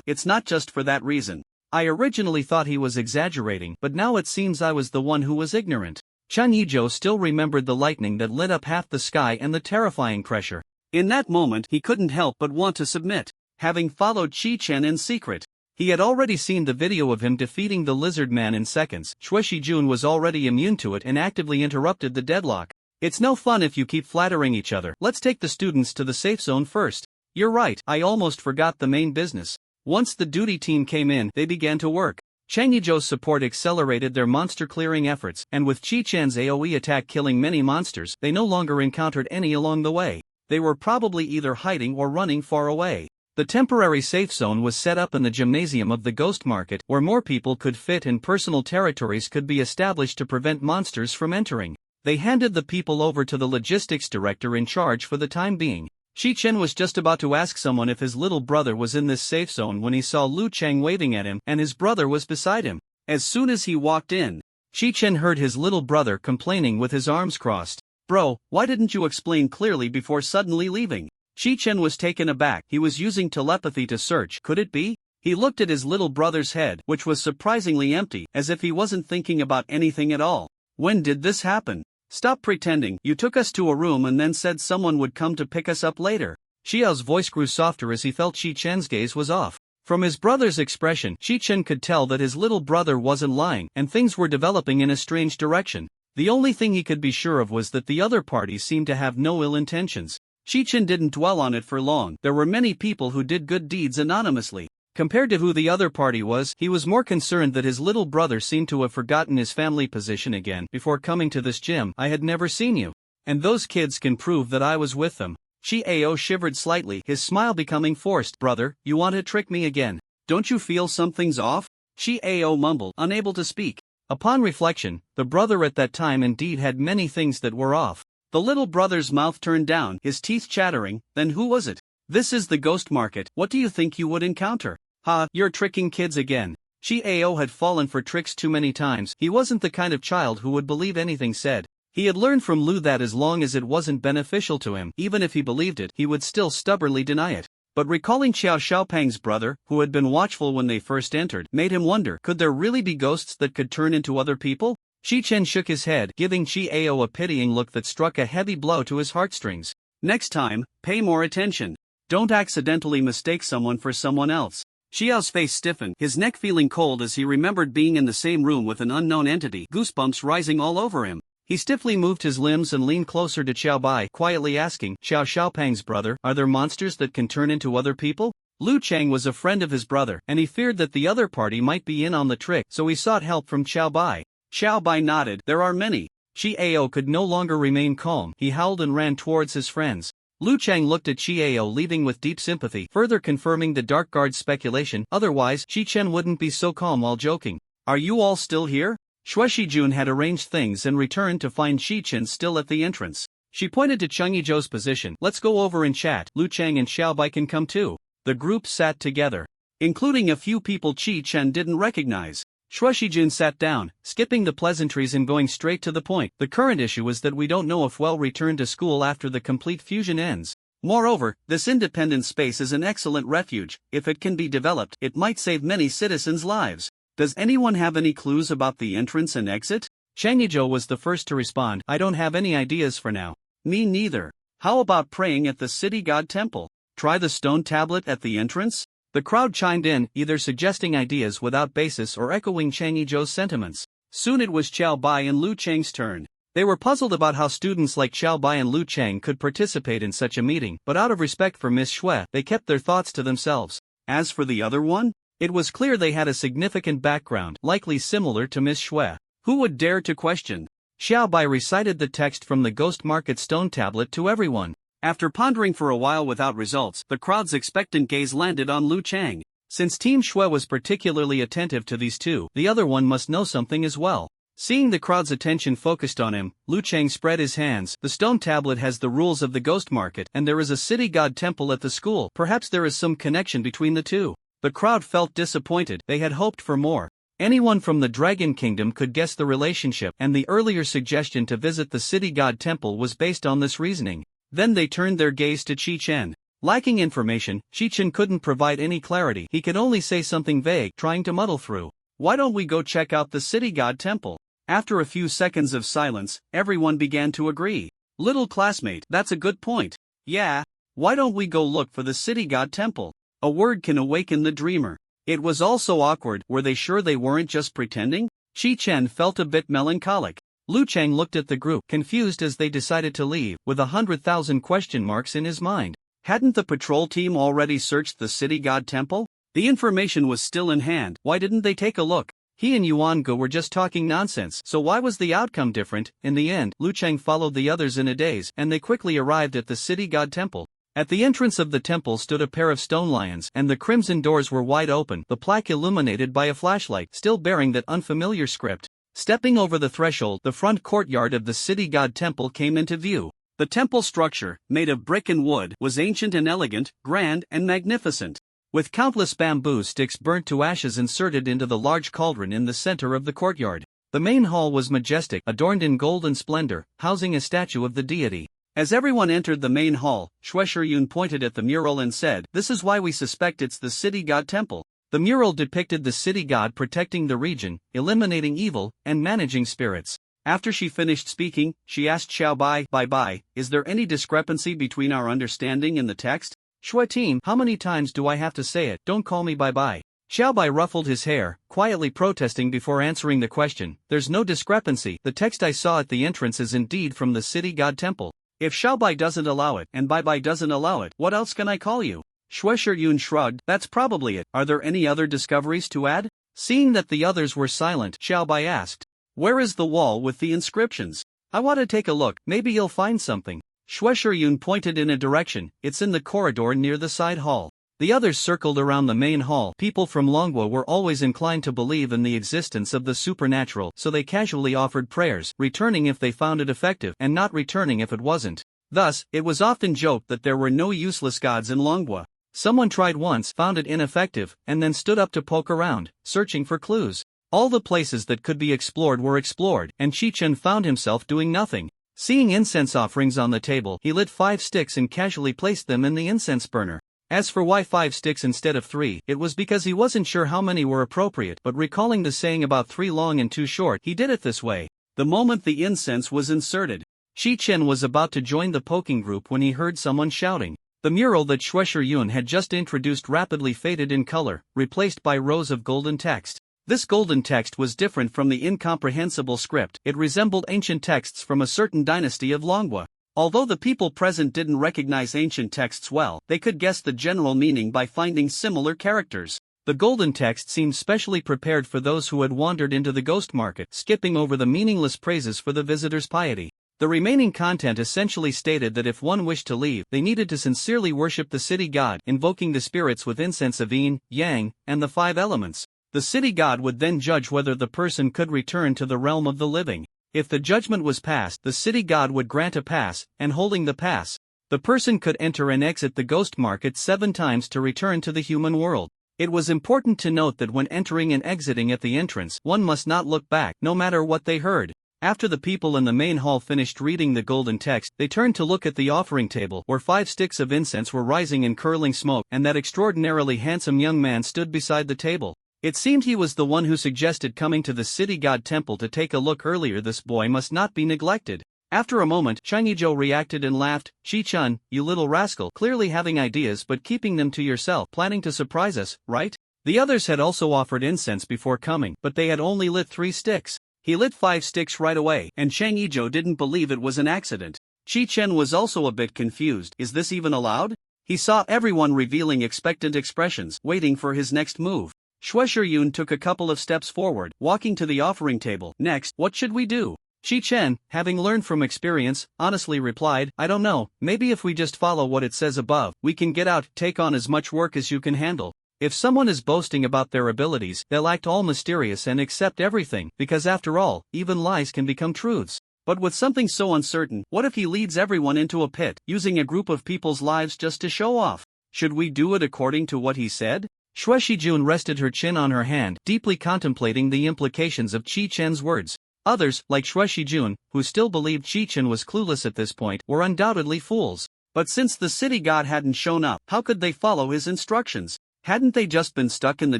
It's not just for that reason. I originally thought he was exaggerating, but now it seems I was the one who was ignorant. Chang Yizhou still remembered the lightning that lit up half the sky and the terrifying pressure. In that moment he couldn't help but want to submit, having followed Qichen in secret. He had already seen the video of him defeating the lizard man in seconds. Xue Shijun was already immune to it and actively interrupted the deadlock. It's no fun if you keep flattering each other. Let's take the students to the safe zone first. You're right, I almost forgot the main business. Once the duty team came in, they began to work. Chang Yizhou's support accelerated their monster-clearing efforts, and with Qichen's AoE attack killing many monsters, they no longer encountered any along the way. They were probably either hiding or running far away. The temporary safe zone was set up in the gymnasium of the Ghost Market, where more people could fit and personal territories could be established to prevent monsters from entering. They handed the people over to the logistics director in charge for the time being. Shi-chen was just about to ask someone if his little brother was in this safe zone when he saw Lu Chang waving at him, and his brother was beside him. As soon as he walked in, Shi-chen heard his little brother complaining with his arms crossed. "Bro, why didn't you explain clearly before suddenly leaving?" Shi-chen was taken aback. He was using telepathy to search. Could it be? He looked at his little brother's head, which was surprisingly empty, as if he wasn't thinking about anything at all. "When did this happen? Stop pretending. You took us to a room and then said someone would come to pick us up later." Xiao's voice grew softer as he felt Shi-chen's gaze was off. From his brother's expression, Shi-chen could tell that his little brother wasn't lying, and things were developing in a strange direction. The only thing he could be sure of was that the other parties seemed to have no ill intentions. Shi-chen didn't dwell on it for long. There were many people who did good deeds anonymously. Compared to who the other party was, he was more concerned that his little brother seemed to have forgotten his family position again. "Before coming to this gym, I had never seen you. And those kids can prove that I was with them." Shi-ao shivered slightly, his smile becoming forced. "Brother, you want to trick me again? Don't you feel something's off?" Shi-ao mumbled, unable to speak. Upon reflection, the brother at that time indeed had many things that were off. The little brother's mouth turned down, his teeth chattering. "Then who was it? This is the Ghost Market. What do you think you would encounter?" "Ha, you're tricking kids again." Shi-ao had fallen for tricks too many times. He wasn't the kind of child who would believe anything said. He had learned from Lu that as long as it wasn't beneficial to him, even if he believed it, he would still stubbornly deny it. But recalling Xiao Xiaopeng's brother, who had been watchful when they first entered, made him wonder, could there really be ghosts that could turn into other people? Shi-chen shook his head, giving Shi-ao a pitying look that struck a heavy blow to his heartstrings. "Next time, pay more attention. Don't accidentally mistake someone for someone else." Xiao's face stiffened, his neck feeling cold as he remembered being in the same room with an unknown entity, goosebumps rising all over him. He stiffly moved his limbs and leaned closer to Xiao Bai, quietly asking, "Xiao Xiaopeng's brother, are there monsters that can turn into other people?" Lu Chang was a friend of his brother, and he feared that the other party might be in on the trick, so he sought help from Xiao Bai. Xiao Bai nodded. "There are many." Shi-ao could no longer remain calm. He howled and ran towards his friends. Lu Chang looked at Shi-ao leaving with deep sympathy, further confirming the Dark Guard's speculation. Otherwise, Shi-chen wouldn't be so calm while joking. "Are you all still here?" Shui Shijun had arranged things and returned to find Shi-chen still at the entrance. She pointed to Cheng Yizhou's position. "Let's go over and chat. Lu Chang and Xiao Bai can come too." The group sat together, including a few people Shi-chen didn't recognize. Shui Shijun sat down, skipping the pleasantries and going straight to the point. "The current issue is that we don't know if we'll return to school after the complete fusion ends. Moreover, this independent space is an excellent refuge. If it can be developed, it might save many citizens' lives. Does anyone have any clues about the entrance and exit?" Cheng Yizhou was the first to respond. "I don't have any ideas for now." "Me neither. How about praying at the city god temple? Try the stone tablet at the entrance?" The crowd chimed in, either suggesting ideas without basis or echoing Cheng Yizhou's sentiments. Soon it was Xiao Bai and Lu Chang's turn. They were puzzled about how students like Xiao Bai and Lu Chang could participate in such a meeting, but out of respect for Miss Shui, they kept their thoughts to themselves. As for the other one, it was clear they had a significant background, likely similar to Miss Shui. Who would dare to question? Xiao Bai recited the text from the Ghost Market stone tablet to everyone. After pondering for a while without results, the crowd's expectant gaze landed on Lu Chang. Since Team Shui was particularly attentive to these two, the other one must know something as well. Seeing the crowd's attention focused on him, Lu Chang spread his hands. "The stone tablet has the rules of the Ghost Market, and there is a city god temple at the school. Perhaps there is some connection between the two." The crowd felt disappointed. They had hoped for more. Anyone from the Dragon Kingdom could guess the relationship, and the earlier suggestion to visit the city god temple was based on this reasoning. Then they turned their gaze to Shi-chen. Lacking information, Shi-chen couldn't provide any clarity. He could only say something vague, trying to muddle through. "Why don't we go check out the city god temple?" After a few seconds of silence, everyone began to agree. "Little classmate, that's a good point. Yeah, why don't we go look for the city god temple? A word can awaken the dreamer." It was all so awkward. Were they sure they weren't just pretending? Shi-chen felt a bit melancholic. Lu Chang looked at the group, confused as they decided to leave, with 100,000 question marks in his mind. Hadn't the patrol team already searched the city god temple? The information was still in hand. Why didn't they take a look? He and Yuan Ge were just talking nonsense, so why was the outcome different? In the end, Lu Chang followed the others in a daze, and they quickly arrived at the city god temple. At the entrance of the temple stood a pair of stone lions, and the crimson doors were wide open, the plaque illuminated by a flashlight, still bearing that unfamiliar script. Stepping over the threshold, the front courtyard of the city god temple came into view. The temple structure, made of brick and wood, was ancient and elegant, grand and magnificent, with countless bamboo sticks burnt to ashes inserted into the large cauldron in the center of the courtyard. The main hall was majestic, adorned in golden splendor, housing a statue of the deity. As everyone entered the main hall, Shue Yun pointed at the mural and said, "This is why we suspect it's the city god temple." The mural depicted the city god protecting the region, eliminating evil, and managing spirits. After she finished speaking, she asked Xiao Bai, "Is there any discrepancy between our understanding and the text?" "Shue team, how many times do I have to say it? Don't call me Bai." Xiao Bai ruffled his hair, quietly protesting before answering the question. "There's no discrepancy. The text I saw at the entrance is indeed from the city god temple. If Xiao Bai doesn't allow it, and Bai doesn't allow it, what else can I call you?" Shue Yun shrugged. "That's probably it. Are there any other discoveries to add?" Seeing that the others were silent, Xiao Bai asked, "Where is the wall with the inscriptions? I want to take a look, maybe you'll find something." Shue Yun pointed in a direction. "It's in the corridor near the side hall." The others circled around the main hall. People from Longwa were always inclined to believe in the existence of the supernatural, so they casually offered prayers, returning if they found it effective, and not returning if it wasn't. Thus, it was often joked that there were no useless gods in Longwa. Someone tried once, found it ineffective, and then stood up to poke around, searching for clues. All the places that could be explored were explored, and Chi-Chen found himself doing nothing. Seeing incense offerings on the table, he lit 5 sticks and casually placed them in the incense burner. As for why 5 sticks instead of 3, it was because he wasn't sure how many were appropriate, but recalling the saying about 3 long and 2 short, he did it this way. The moment the incense was inserted, Chi-Chen was about to join the poking group when he heard someone shouting. The mural that Shue Yun had just introduced rapidly faded in color, replaced by rows of golden text. This golden text was different from the incomprehensible script. It resembled ancient texts from a certain dynasty of Longwa. Although the people present didn't recognize ancient texts well, they could guess the general meaning by finding similar characters. The golden text seemed specially prepared for those who had wandered into the ghost market, skipping over the meaningless praises for the visitor's piety. The remaining content essentially stated that if one wished to leave, they needed to sincerely worship the city god, invoking the spirits with incense of yin, yang, and the 5 elements. The city god would then judge whether the person could return to the realm of the living. If the judgment was passed, the city god would grant a pass, and holding the pass, the person could enter and exit the ghost market 7 times to return to the human world. It was important to note that when entering and exiting at the entrance, one must not look back, no matter what they heard. After the people in the main hall finished reading the golden text, they turned to look at the offering table, where 5 sticks of incense were rising in curling smoke, and that extraordinarily handsome young man stood beside the table. It seemed he was the one who suggested coming to the city god temple to take a look earlier. This boy must not be neglected. After a moment, Changizhou reacted and laughed. "Chi-Chun, you little rascal, clearly having ideas but keeping them to yourself, planning to surprise us, right?" The others had also offered incense before coming, but they had only lit 3 sticks. He lit 5 sticks right away, and Changizhou didn't believe it was an accident. Chi-Chen was also a bit confused. Is this even allowed? He saw everyone revealing expectant expressions, waiting for his next move. Shue Yun took a couple of steps forward, walking to the offering table. "Next, what should we do?" Chi-Chen, having learned from experience, honestly replied, "I don't know, maybe if we just follow what it says above, we can get out. Take on as much work as you can handle. If someone is boasting about their abilities, they'll act all mysterious and accept everything, because after all, even lies can become truths. But with something so uncertain, what if he leads everyone into a pit, using a group of people's lives just to show off? Should we do it according to what he said?" Shue Jun rested her chin on her hand, deeply contemplating the implications of Chi-Chen's words. Others, like Shue Jun, who still believed Chi-Chen was clueless at this point, were undoubtedly fools. But since the city god hadn't shown up, how could they follow his instructions? Hadn't they just been stuck in the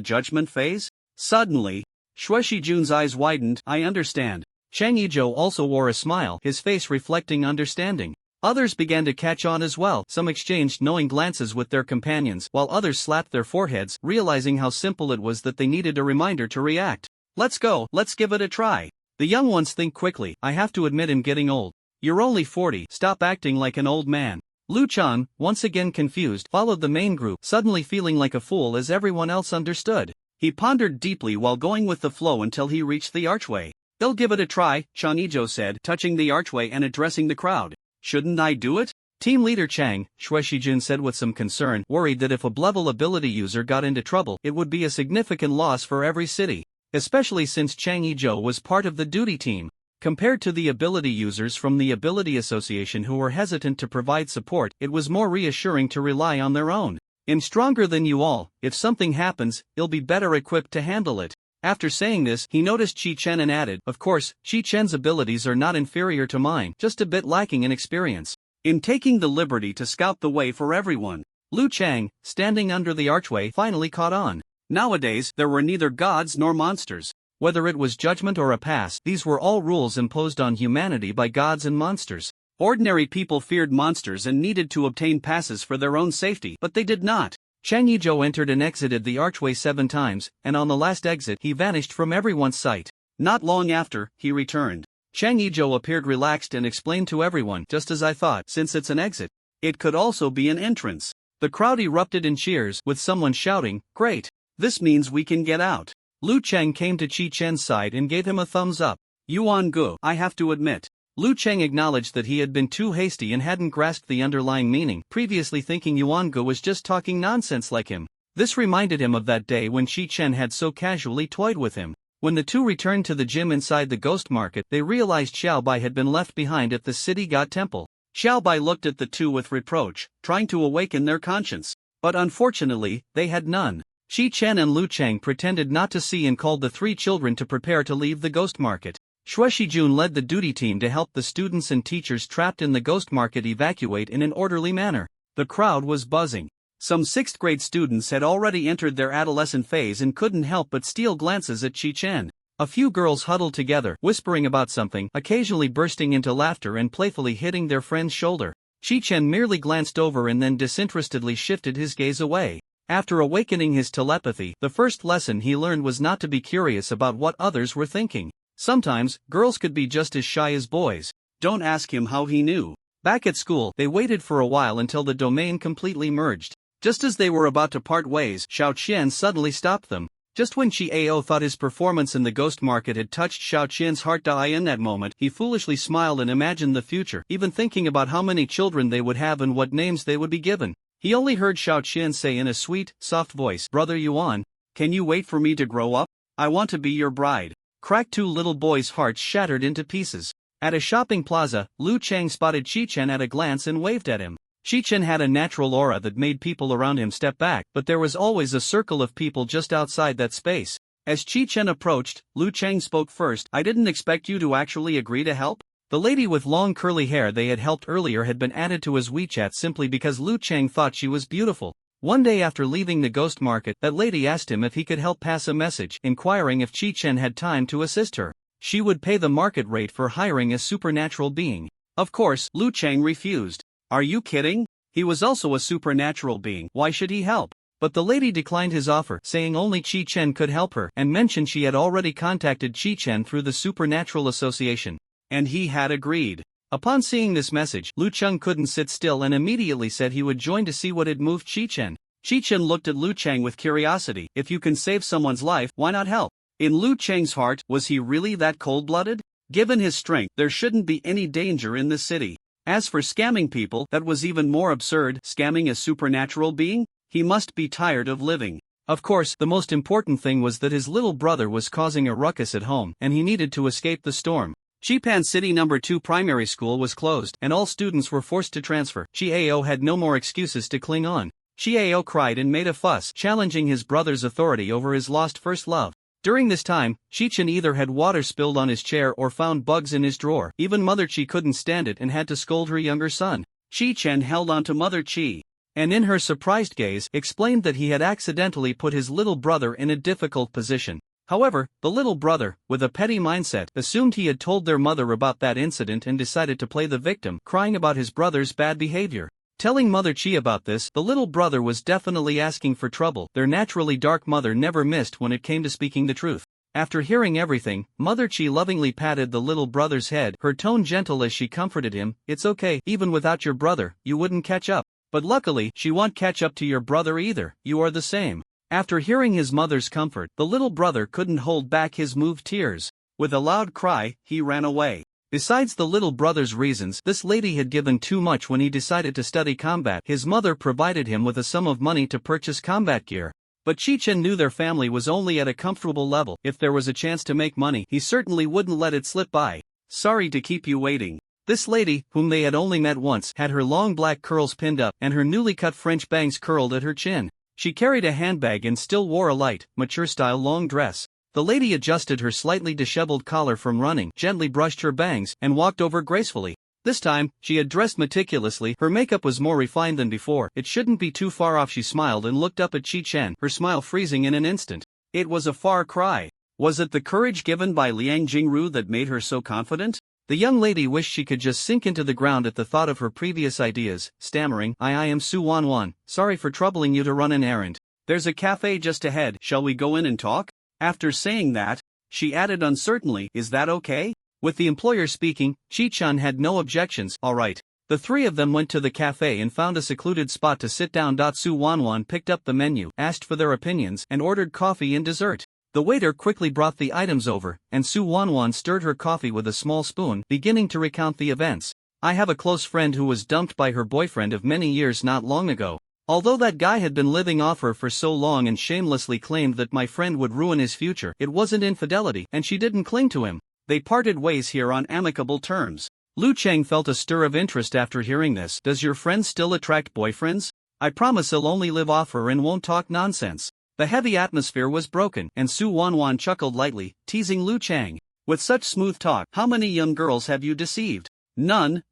judgment phase? Suddenly, Shue Jun's eyes widened. "I understand." Chang Yizhou also wore a smile, his face reflecting understanding. Others began to catch on as well. Some exchanged knowing glances with their companions, while others slapped their foreheads, realizing how simple it was that they needed a reminder to react. "Let's go, let's give it a try." The young ones think quickly. "I have to admit I'm getting old." "You're only 40, stop acting like an old man." Lu Chang, once again confused, followed the main group, suddenly feeling like a fool as everyone else understood. He pondered deeply while going with the flow until he reached the archway. "They'll give it a try," Chang Yizhou said, touching the archway and addressing the crowd. "Shouldn't I do it?" Team leader Chang, Shueshijun said with some concern, worried that if a level ability user got into trouble, it would be a significant loss for every city, especially since Chang Yizhou was part of the duty team. Compared to the ability users from the Ability Association who were hesitant to provide support, it was more reassuring to rely on their own. I'm stronger than you all, if something happens, I'll be better equipped to handle it. After saying this, he noticed Qi Chen and added, of course, Qi Chen's abilities are not inferior to mine, just a bit lacking in experience. In taking the liberty to scout the way for everyone, Lu Chang, standing under the archway, finally caught on. Nowadays, there were neither gods nor monsters. Whether it was judgment or a pass, these were all rules imposed on humanity by gods and monsters. Ordinary people feared monsters and needed to obtain passes for their own safety, but they did not. Chang Yizhou entered and exited the archway 7 times, and on the last exit he vanished from everyone's sight. Not long after, he returned. Chang Yizhou appeared relaxed and explained to everyone, just as I thought, since it's an exit, it could also be an entrance. The crowd erupted in cheers, with someone shouting, great! This means we can get out. Lu Chang came to Qi Chen's side and gave him a thumbs up. Yuan Gu, I have to admit. Lu Chang acknowledged that he had been too hasty and hadn't grasped the underlying meaning, previously thinking Yuan Gu was just talking nonsense like him. This reminded him of that day when Qi Chen had so casually toyed with him. When the two returned to the gym inside the ghost market, they realized Xiaobai had been left behind at the city god temple. Xiaobai looked at the two with reproach, trying to awaken their conscience. But unfortunately, they had none. Qi Chen and Lu Chang pretended not to see and called the 3 children to prepare to leave the ghost market. Shueshijun led the duty team to help the students and teachers trapped in the ghost market evacuate in an orderly manner. The crowd was buzzing. Some 6th grade students had already entered their adolescent phase and couldn't help but steal glances at Qi Chen. A few girls huddled together, whispering about something, occasionally bursting into laughter and playfully hitting their friend's shoulder. Qi Chen merely glanced over and then disinterestedly shifted his gaze away. After awakening his telepathy, the first lesson he learned was not to be curious about what others were thinking. Sometimes, girls could be just as shy as boys. Don't ask him how he knew. Back at school, they waited for a while until the domain completely merged. Just as they were about to part ways, Xiao Qian suddenly stopped them. Just when Qi Ao thought his performance in the ghost market had touched Xiao Qian's heart, in that moment, he foolishly smiled and imagined the future, even thinking about how many children they would have and what names they would be given. He only heard Xiao Qian say in a sweet, soft voice, Brother Yuan, can you wait for me to grow up? I want to be your bride. Cracked 2 little boys' hearts shattered into pieces. At a shopping plaza, Lu Chang spotted Qi Chen at a glance and waved at him. Qi Chen had a natural aura that made people around him step back, but there was always a circle of people just outside that space. As Qi Chen approached, Lu Chang spoke first. I didn't expect you to actually agree to help. The lady with long curly hair they had helped earlier had been added to his WeChat simply because Lu Chang thought she was beautiful. One day after leaving the ghost market, that lady asked him if he could help pass a message, inquiring if Qi Chen had time to assist her. She would pay the market rate for hiring a supernatural being. Of course, Lu Chang refused. Are you kidding? He was also a supernatural being, why should he help? But the lady declined his offer, saying only Qi Chen could help her, and mentioned she had already contacted Qi Chen through the Supernatural Association. And he had agreed. Upon seeing this message, Lu Chang couldn't sit still and immediately said he would join to see what had moved Qi Chen. Qi Chen looked at Lu Chang with curiosity. If you can save someone's life, why not help? In Lu Chang's heart, was he really that cold-blooded? Given his strength, there shouldn't be any danger in the city. As for scamming people, that was even more absurd. Scamming a supernatural being? He must be tired of living. Of course, the most important thing was that his little brother was causing a ruckus at home, and he needed to escape the storm. Xipan City No. 2 primary school was closed, and all students were forced to transfer. Xiao had no more excuses to cling on. Xiao cried and made a fuss, challenging his brother's authority over his lost first love. During this time, Qi Chen either had water spilled on his chair or found bugs in his drawer. Even Mother Qi couldn't stand it and had to scold her younger son. Qi Chen held on to Mother Qi, and in her surprised gaze, explained that he had accidentally put his little brother in a difficult position. However, the little brother, with a petty mindset, assumed he had told their mother about that incident and decided to play the victim, crying about his brother's bad behavior. Telling Mother Qi about this, the little brother was definitely asking for trouble. Their naturally dark mother never missed when it came to speaking the truth. After hearing everything, Mother Qi lovingly patted the little brother's head, her tone gentle as she comforted him. It's okay, even without your brother, you wouldn't catch up. But luckily, she won't catch up to your brother either, you are the same. After hearing his mother's comfort, the little brother couldn't hold back his moved tears. With a loud cry, he ran away. Besides the little brother's reasons, this lady had given too much when he decided to study combat. His mother provided him with a sum of money to purchase combat gear. But Chi-Chen knew their family was only at a comfortable level. If there was a chance to make money, he certainly wouldn't let it slip by. Sorry to keep you waiting. This lady, whom they had only met once, had her long black curls pinned up and her newly cut French bangs curled at her chin. She carried a handbag and still wore a light, mature-style long dress. The lady adjusted her slightly disheveled collar from running, gently brushed her bangs, and walked over gracefully. This time, she had dressed meticulously. Her makeup was more refined than before. It shouldn't be too far off. She smiled and looked up at Chi-Chen, her smile freezing in an instant. It was a far cry. Was it the courage given by Liang Jingru that made her so confident? The young lady wished she could just sink into the ground at the thought of her previous ideas, stammering, I am Su Wanwan, sorry for troubling you to run an errand. There's a cafe just ahead, shall we go in and talk? After saying that, she added uncertainly, is that okay? With the employer speaking, Chi-Chan had no objections. Alright. The three of them went to the cafe and found a secluded spot to sit down. Su Wanwan picked up the menu, asked for their opinions, and ordered coffee and dessert. The waiter quickly brought the items over, and Su Wanwan stirred her coffee with a small spoon, beginning to recount the events. I have a close friend who was dumped by her boyfriend of many years not long ago. Although that guy had been living off her for so long and shamelessly claimed that my friend would ruin his future, it wasn't infidelity, and she didn't cling to him. They parted ways here on amicable terms. Lu Cheng felt a stir of interest after hearing this. Does your friend still attract boyfriends? I promise he'll only live off her and won't talk nonsense. The heavy atmosphere was broken, and Su Wanwan chuckled lightly, teasing Lu Cheng. With such smooth talk, how many young girls have you deceived? None.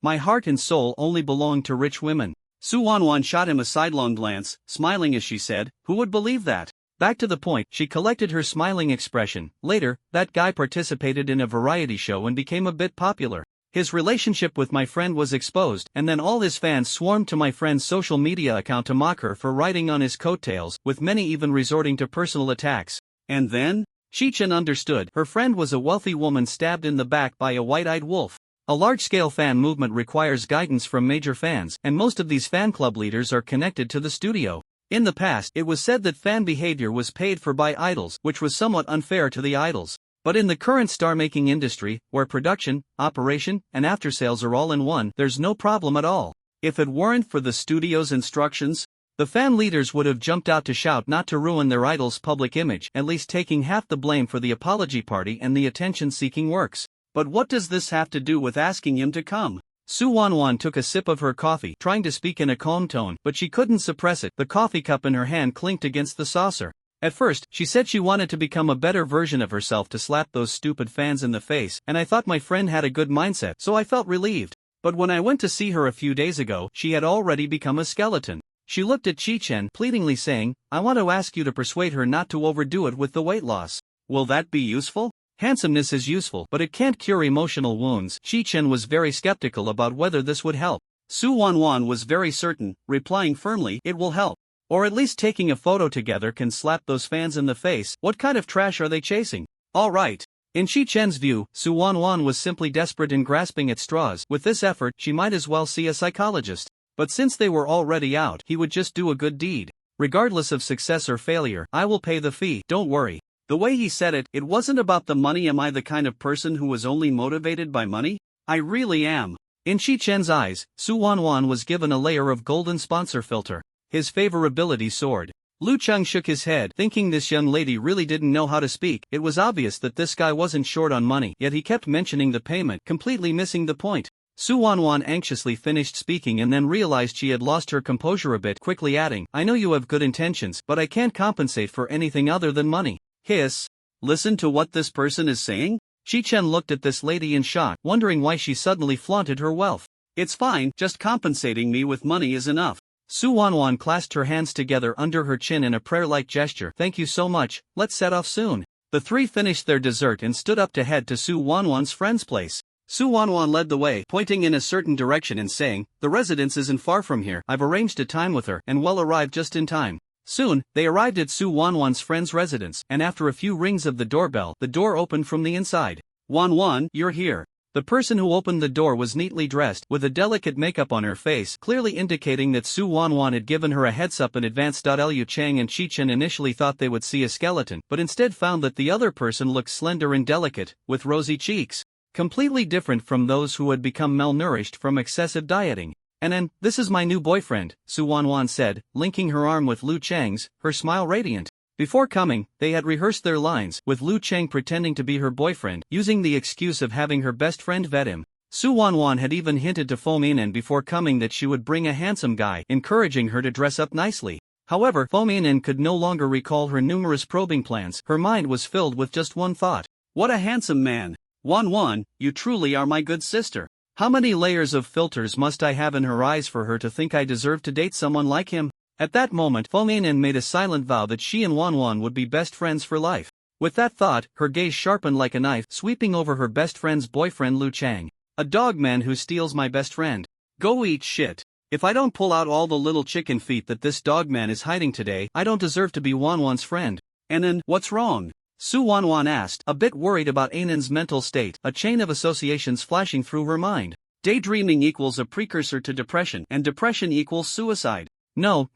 My heart and soul only belong to rich women. Su Wanwan shot him a sidelong glance, smiling as she said, who would believe that? Back to the point, she collected her smiling expression. Later, that guy participated in a variety show and became a bit popular. His relationship with my friend was exposed, and then all his fans swarmed to my friend's social media account to mock her for riding on his coattails, with many even resorting to personal attacks. And then? Chi-Chen understood. Her friend was a wealthy woman stabbed in the back by a white-eyed wolf. A large-scale fan movement requires guidance from major fans, and most of these fan club leaders are connected to the studio. In the past, it was said that fan behavior was paid for by idols, which was somewhat unfair to the idols. But in the current star-making industry, where production, operation, and after-sales are all in one, there's no problem at all. If it weren't for the studio's instructions, the fan leaders would have jumped out to shout not to ruin their idol's public image, at least taking half the blame for the apology party and the attention-seeking works. But what does this have to do with asking him to come? Su Wanwan took a sip of her coffee, trying to speak in a calm tone, but she couldn't suppress it. The coffee cup in her hand clinked against the saucer. At first, she said she wanted to become a better version of herself to slap those stupid fans in the face, and I thought my friend had a good mindset, so I felt relieved. But when I went to see her a few days ago, she had already become a skeleton. She looked at Chi-Chen, pleadingly saying, I want to ask you to persuade her not to overdo it with the weight loss. Will that be useful? Handsomeness is useful, but it can't cure emotional wounds. Chi-Chen was very skeptical about whether this would help. Su Wanwan was very certain, replying firmly, it will help. Or at least taking a photo together can slap those fans in the face. What kind of trash are they chasing? All right. In Chi-Chen's view, Su Wanwan was simply desperate in grasping at straws. With this effort, she might as well see a psychologist. But since they were already out, he would just do a good deed. Regardless of success or failure, I will pay the fee, don't worry. The way he said it, it wasn't about the money. Am I the kind of person who was only motivated by money? I really am. In Chi-Chen's eyes, Su Wanwan was given a layer of golden sponsor filter. His favorability soared. Lu Cheng shook his head, thinking this young lady really didn't know how to speak. It was obvious that this guy wasn't short on money, yet he kept mentioning the payment, completely missing the point. Su Wanwan anxiously finished speaking and then realized she had lost her composure a bit, quickly adding, I know you have good intentions, but I can't compensate for anything other than money. Hiss. Listen to what this person is saying? Chi-Chen looked at this lady in shock, wondering why she suddenly flaunted her wealth. It's fine, just compensating me with money is enough. Su Wanwan clasped her hands together under her chin in a prayer-like gesture. Thank you so much, let's set off soon. The three finished their dessert and stood up to head to Su Wanwan's friend's place. Su Wanwan led the way, pointing in a certain direction and saying, the residence isn't far from here. I've arranged a time with her, and will arrive just in time. Soon, they arrived at Su Wanwan's friend's residence, and after a few rings of the doorbell, the door opened from the inside. Wanwan, you're here. The person who opened the door was neatly dressed, with a delicate makeup on her face, clearly indicating that Su Wanwan had given her a heads-up in advance. Liu Cheng and Chi-Chen initially thought they would see a skeleton, but instead found that the other person looked slender and delicate, with rosy cheeks. completely different from those who had become malnourished from excessive dieting. And this is my new boyfriend, Su Wanwan said, linking her arm with Lu Chang's, her smile radiant. Before coming, they had rehearsed their lines, with Lu Chang pretending to be her boyfriend, using the excuse of having her best friend vet him. Su Wanwan had even hinted to Fo Min before coming that she would bring a handsome guy, encouraging her to dress up nicely. However, Fo Min could no longer recall her numerous probing plans. Her mind was filled with just one thought. What a handsome man. Wanwan, you truly are my good sister. How many layers of filters must I have in her eyes for her to think I deserve to date someone like him? At that moment, Fo Min made a silent vow that she and Wanwan would be best friends for life. With that thought, her gaze sharpened like a knife, sweeping over her best friend's boyfriend Lu Chang. A dog man who steals my best friend. Go eat shit. If I don't pull out all the little chicken feet that this dog man is hiding today, I don't deserve to be Wanwan's friend. Anan, what's wrong? Su Wanwan asked, a bit worried about Anan's mental state, a chain of associations flashing through her mind. Daydreaming equals a precursor to depression, and depression equals suicide. No.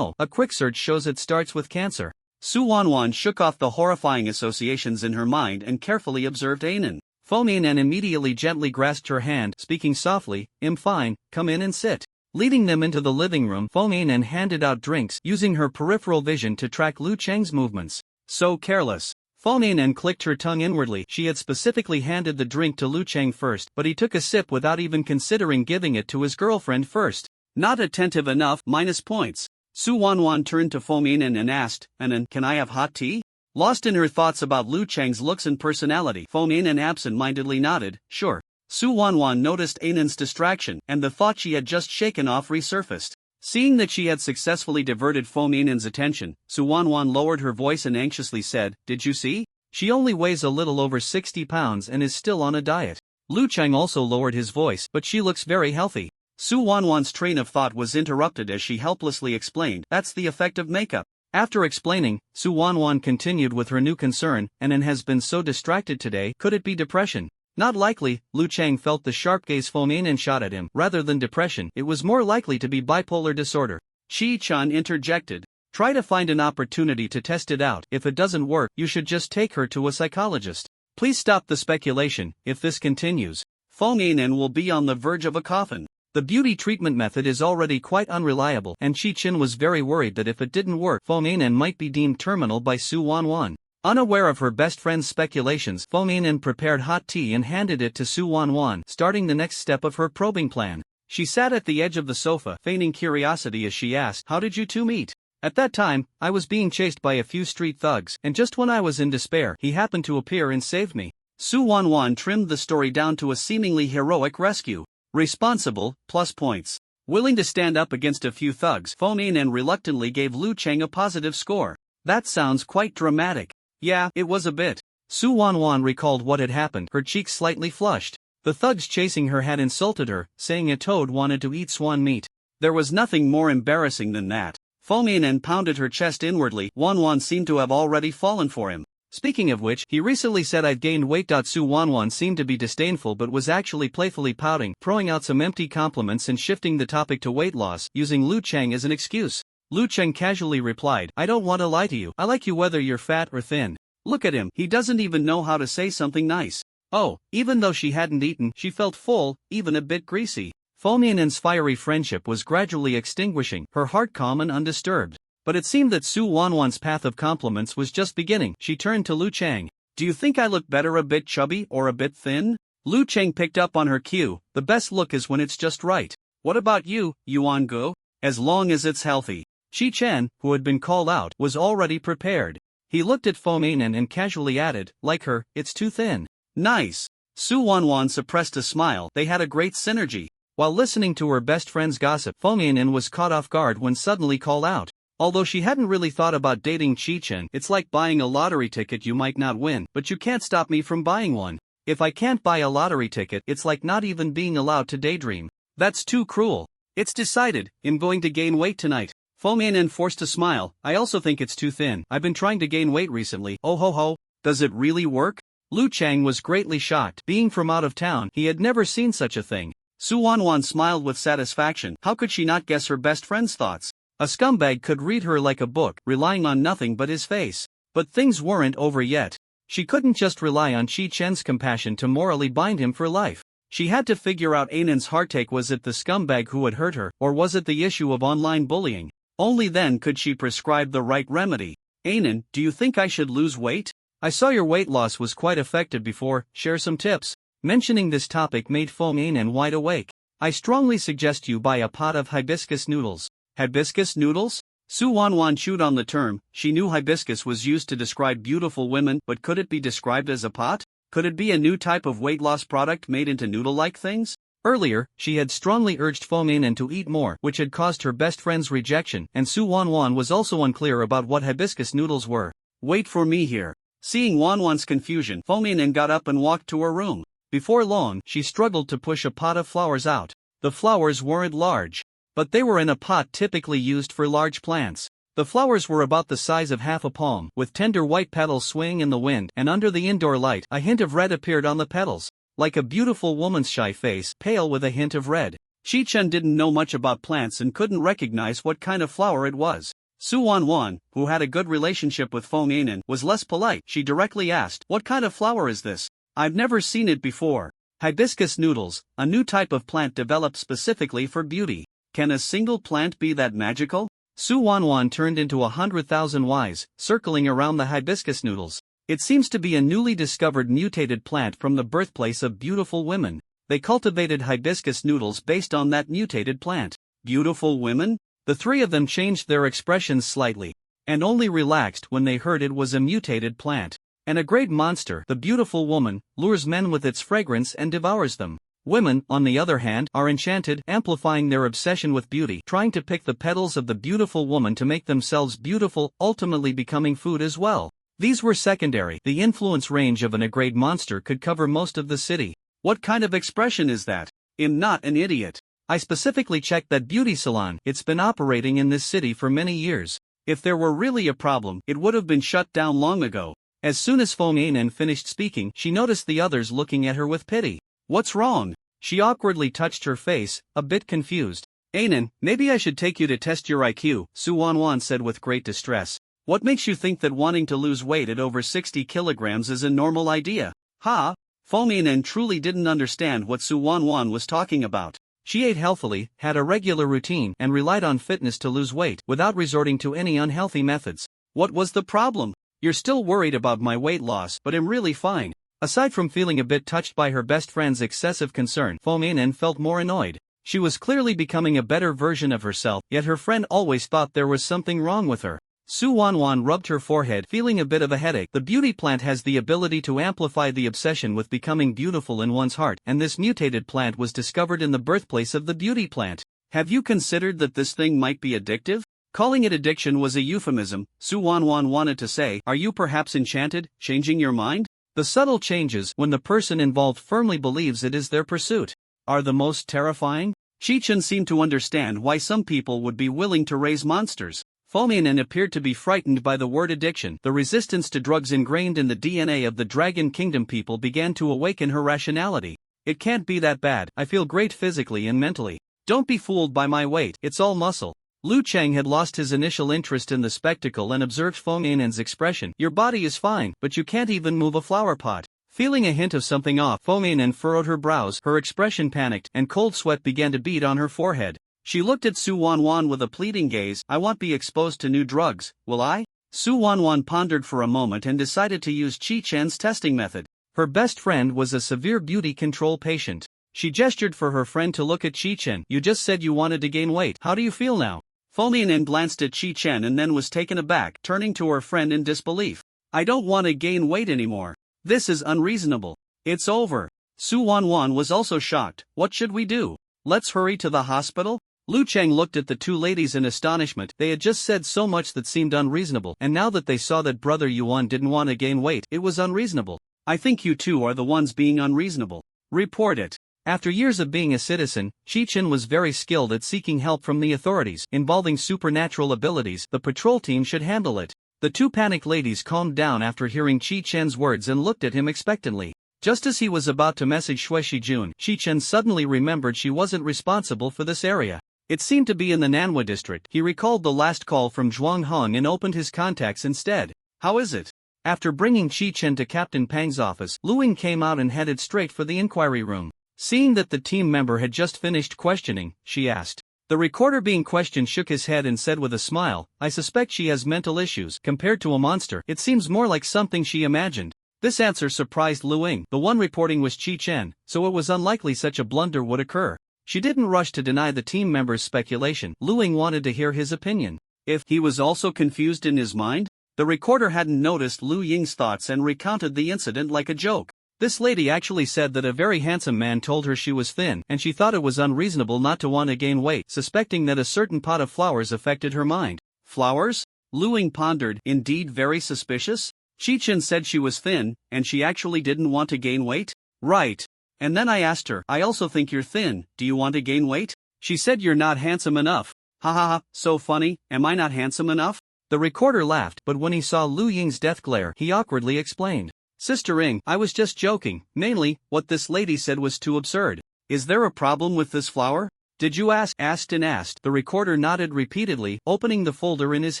A quick search shows it starts with cancer. Su Wanwan shook off the horrifying associations in her mind and carefully observed Anan. Fo Min immediately gently grasped her hand, speaking softly, "I'm fine, come in and sit." Leading them into the living room, Fo Min handed out drinks, using her peripheral vision to track Lu Chang's movements. So careless. Fo Min clicked her tongue inwardly. She had specifically handed the drink to Lu Chang first, but he took a sip without even considering giving it to his girlfriend first. Not attentive enough, minus points. Su Wanwan turned to Fo Min and asked, "Anan, can I have hot tea?" Lost in her thoughts about Lu Chang's looks and personality, Fo Min absent-mindedly nodded, "Sure." Su Wanwan noticed Anan's distraction, and the thought she had just shaken off resurfaced. Seeing that she had successfully diverted Fo Min's attention, Su Wanwan lowered her voice and anxiously said, "Did you see? She only weighs a little over 60 pounds and is still on a diet." Lu Chang also lowered his voice, "But she looks very healthy." Su Wanwan's train of thought was interrupted as she helplessly explained, "That's the effect of makeup." After explaining, Su Wanwan continued with her new concern, "Anan has been so distracted today, could it be depression?" Not likely. Lu Chang felt the sharp gaze Fo Min shot at him. Rather than depression, it was more likely to be bipolar disorder. Chi-chan interjected. "Try to find an opportunity to test it out. If it doesn't work, you should just take her to a psychologist. Please stop the speculation. If this continues, Fo Min will be on the verge of a coffin." The beauty treatment method is already quite unreliable, and Chi-chin was very worried that if it didn't work, Fo Min might be deemed terminal by Su Wanwan. Unaware of her best friend's speculations, Fo Min prepared hot tea and handed it to Su Wanwan, starting the next step of her probing plan. She sat at the edge of the sofa, feigning curiosity as she asked, "How did you two meet?" "At that time, I was being chased by a few street thugs, and just when I was in despair, he happened to appear and saved me." Su Wanwan trimmed the story down to a seemingly heroic rescue. Responsible, plus points. Willing to stand up against a few thugs, Fo Min reluctantly gave Lu Chang a positive score. That sounds quite dramatic. Yeah, it was a bit. Su Wanwan recalled what had happened, her cheeks slightly flushed. The thugs chasing her had insulted her, saying a toad wanted to eat swan meat. There was nothing more embarrassing than that. Fo Min pounded her chest inwardly. Wanwan seemed to have already fallen for him. Speaking of which, he recently said I've gained weight. Su Wanwan seemed to be disdainful but was actually playfully pouting, throwing out some empty compliments and shifting the topic to weight loss, using Lu Chang as an excuse. Lu Chang casually replied, "I don't want to lie to you. I like you whether you're fat or thin." Look at him, he doesn't even know how to say something nice. Oh, even though she hadn't eaten, she felt full, even a bit greasy. Fo Min's fiery friendship was gradually extinguishing, her heart calm and undisturbed. But it seemed that Su Wanwan's path of compliments was just beginning. She turned to Lu Chang. "Do you think I look better a bit chubby or a bit thin?" Lu Chang picked up on her cue. "The best look is when it's just right. What about you, Yuan Go? As long as it's healthy." Chi-chan, who had been called out, was already prepared. He looked at Fo Min and casually added, "Like her, it's too thin." "Nice." Su Wanwan suppressed a smile. They had a great synergy. While listening to her best friend's gossip, Fo Min was caught off guard when suddenly called out. Although she hadn't really thought about dating Chi-chan, it's like buying a lottery ticket you might not win, but you can't stop me from buying one. If I can't buy a lottery ticket, it's like not even being allowed to daydream. That's too cruel. It's decided, I'm going to gain weight tonight. Fo Min forced a smile. "I also think it's too thin. I've been trying to gain weight recently. Oh ho ho." "Does it really work?" Lu Chang was greatly shocked. Being from out of town, he had never seen such a thing. Su Wanwan smiled with satisfaction. How could she not guess her best friend's thoughts? A scumbag could read her like a book, relying on nothing but his face. But things weren't over yet. She couldn't just rely on Chi Chen's compassion to morally bind him for life. She had to figure out Ainan's heartache. Was it the scumbag who had hurt her, or was it the issue of online bullying? Only then could she prescribe the right remedy. Ainan, do you think I should lose weight? I saw your weight loss was quite effective before, share some tips. Mentioning this topic made Ainan wide awake. I strongly suggest you buy a pot of hibiscus noodles. Hibiscus noodles? Su Wanwan chewed on the term. She knew hibiscus was used to describe beautiful women, but could it be described as a pot? Could it be a new type of weight loss product made into noodle-like things? Earlier, she had strongly urged Ainan to eat more, which had caused her best friend's rejection, and Su Wanwan was also unclear about what hibiscus noodles were. Wait for me here. Seeing Wanwan's confusion, Ainan got up and walked to her room. Before long, she struggled to push a pot of flowers out. The flowers weren't large, but they were in a pot typically used for large plants. The flowers were about the size of half a palm, with tender white petals swaying in the wind, and under the indoor light, a hint of red appeared on the petals. Like a beautiful woman's shy face, pale with a hint of red. Chi Chen didn't know much about plants and couldn't recognize what kind of flower it was. Su Wanwan, who had a good relationship with Ainan, was less polite. She directly asked, "What kind of flower is this? I've never seen it before." Hibiscus noodles, a new type of plant developed specifically for beauty. Can a single plant be that magical? Su Wanwan turned into 100,000 Ys, circling around the hibiscus noodles. It seems to be a newly discovered mutated plant from the birthplace of beautiful women. They cultivated hibiscus noodles based on that mutated plant. Beautiful women? The three of them changed their expressions slightly, and only relaxed when they heard it was a mutated plant. And a great monster, the beautiful woman, lures men with its fragrance and devours them. Women, on the other hand, are enchanted, amplifying their obsession with beauty, trying to pick the petals of the beautiful woman to make themselves beautiful, ultimately becoming food as well. These were secondary. The influence range of an A-grade monster could cover most of the city. What kind of expression is that? I'm not an idiot. I specifically checked that beauty salon. It's been operating in this city for many years. If there were really a problem, it would have been shut down long ago. As soon as Ainan finished speaking, she noticed the others looking at her with pity. What's wrong? She awkwardly touched her face, a bit confused. Ainan, maybe I should take you to test your IQ, Su Wanwan said with great distress. What makes you think that wanting to lose weight at over 60 kilograms is a normal idea? Ha? Ainan truly didn't understand what Su Wanwan was talking about. She ate healthily, had a regular routine, and relied on fitness to lose weight, without resorting to any unhealthy methods. What was the problem? You're still worried about my weight loss, but I'm really fine. Aside from feeling a bit touched by her best friend's excessive concern, Ainan felt more annoyed. She was clearly becoming a better version of herself, yet her friend always thought there was something wrong with her. Su Wanwan rubbed her forehead, feeling a bit of a headache. The beauty plant has the ability to amplify the obsession with becoming beautiful in one's heart, and this mutated plant was discovered in the birthplace of the beauty plant. Have you considered that this thing might be addictive? Calling it addiction was a euphemism. Su Wanwan wanted to say, are you perhaps enchanted, changing your mind? The subtle changes, when the person involved firmly believes it is their pursuit, are the most terrifying. Chi Chen seemed to understand why some people would be willing to raise monsters. Ainan appeared to be frightened by the word addiction. The resistance to drugs ingrained in the DNA of the Dragon Kingdom people began to awaken her rationality. It can't be that bad. I feel great physically and mentally. Don't be fooled by my weight, it's all muscle. Lu Cheng had lost his initial interest in the spectacle and observed Ainan's expression. Your body is fine, but you can't even move a flower pot. Feeling a hint of something off, Ainan furrowed her brows, her expression panicked, and cold sweat began to bead on her forehead. She looked at Su Wanwan with a pleading gaze. I won't be exposed to new drugs, will I? Su Wanwan pondered for a moment and decided to use Chi Chen's testing method. Her best friend was a severe beauty control patient. She gestured for her friend to look at Chi Chen. You just said you wanted to gain weight. How do you feel now? Ainan glanced at Chi Chen and then was taken aback, turning to her friend in disbelief. I don't want to gain weight anymore. This is unreasonable. It's over. Su Wanwan was also shocked. What should we do? Let's hurry to the hospital? Lu Cheng looked at the two ladies in astonishment. They had just said so much that seemed unreasonable, and now that they saw that Brother Yuan didn't want to gain weight, it was unreasonable. I think you two are the ones being unreasonable. Report it. After years of being a citizen, Chi Chen was very skilled at seeking help from the authorities. Involving supernatural abilities, the patrol team should handle it. The two panicked ladies calmed down after hearing Chi Chen's words and looked at him expectantly. Just as he was about to message Shui Shijun, Chi Chen suddenly remembered she wasn't responsible for this area. It seemed to be in the Manhwa district. He recalled the last call from Zhuang Hong and opened his contacts instead. How is it? After bringing Chi Chen to Captain Pang's office, Lu Ying came out and headed straight for the inquiry room. Seeing that the team member had just finished questioning, she asked. The recorder being questioned shook his head and said with a smile, "I suspect she has mental issues. Compared to a monster, it seems more like something she imagined." This answer surprised Lu Ying. The one reporting was Chi Chen, so it was unlikely such a blunder would occur. She didn't rush to deny the team member's speculation. Lu Ying wanted to hear his opinion. If he was also confused in his mind? The recorder hadn't noticed Lu Ying's thoughts and recounted the incident like a joke. This lady actually said that a very handsome man told her she was thin, and she thought it was unreasonable not to want to gain weight, suspecting that a certain pot of flowers affected her mind. Flowers? Lu Ying pondered, indeed very suspicious? Chi Chen said she was thin, and she actually didn't want to gain weight? Right. And then I asked her, "I also think you're thin, do you want to gain weight?" She said you're not handsome enough. Ha ha ha, so funny, am I not handsome enough? The recorder laughed, but when he saw Lu Ying's death glare, he awkwardly explained. "Sister Ying, I was just joking, mainly, what this lady said was too absurd. Is there a problem with this flower? Did you ask?" Asked and asked. The recorder nodded repeatedly, opening the folder in his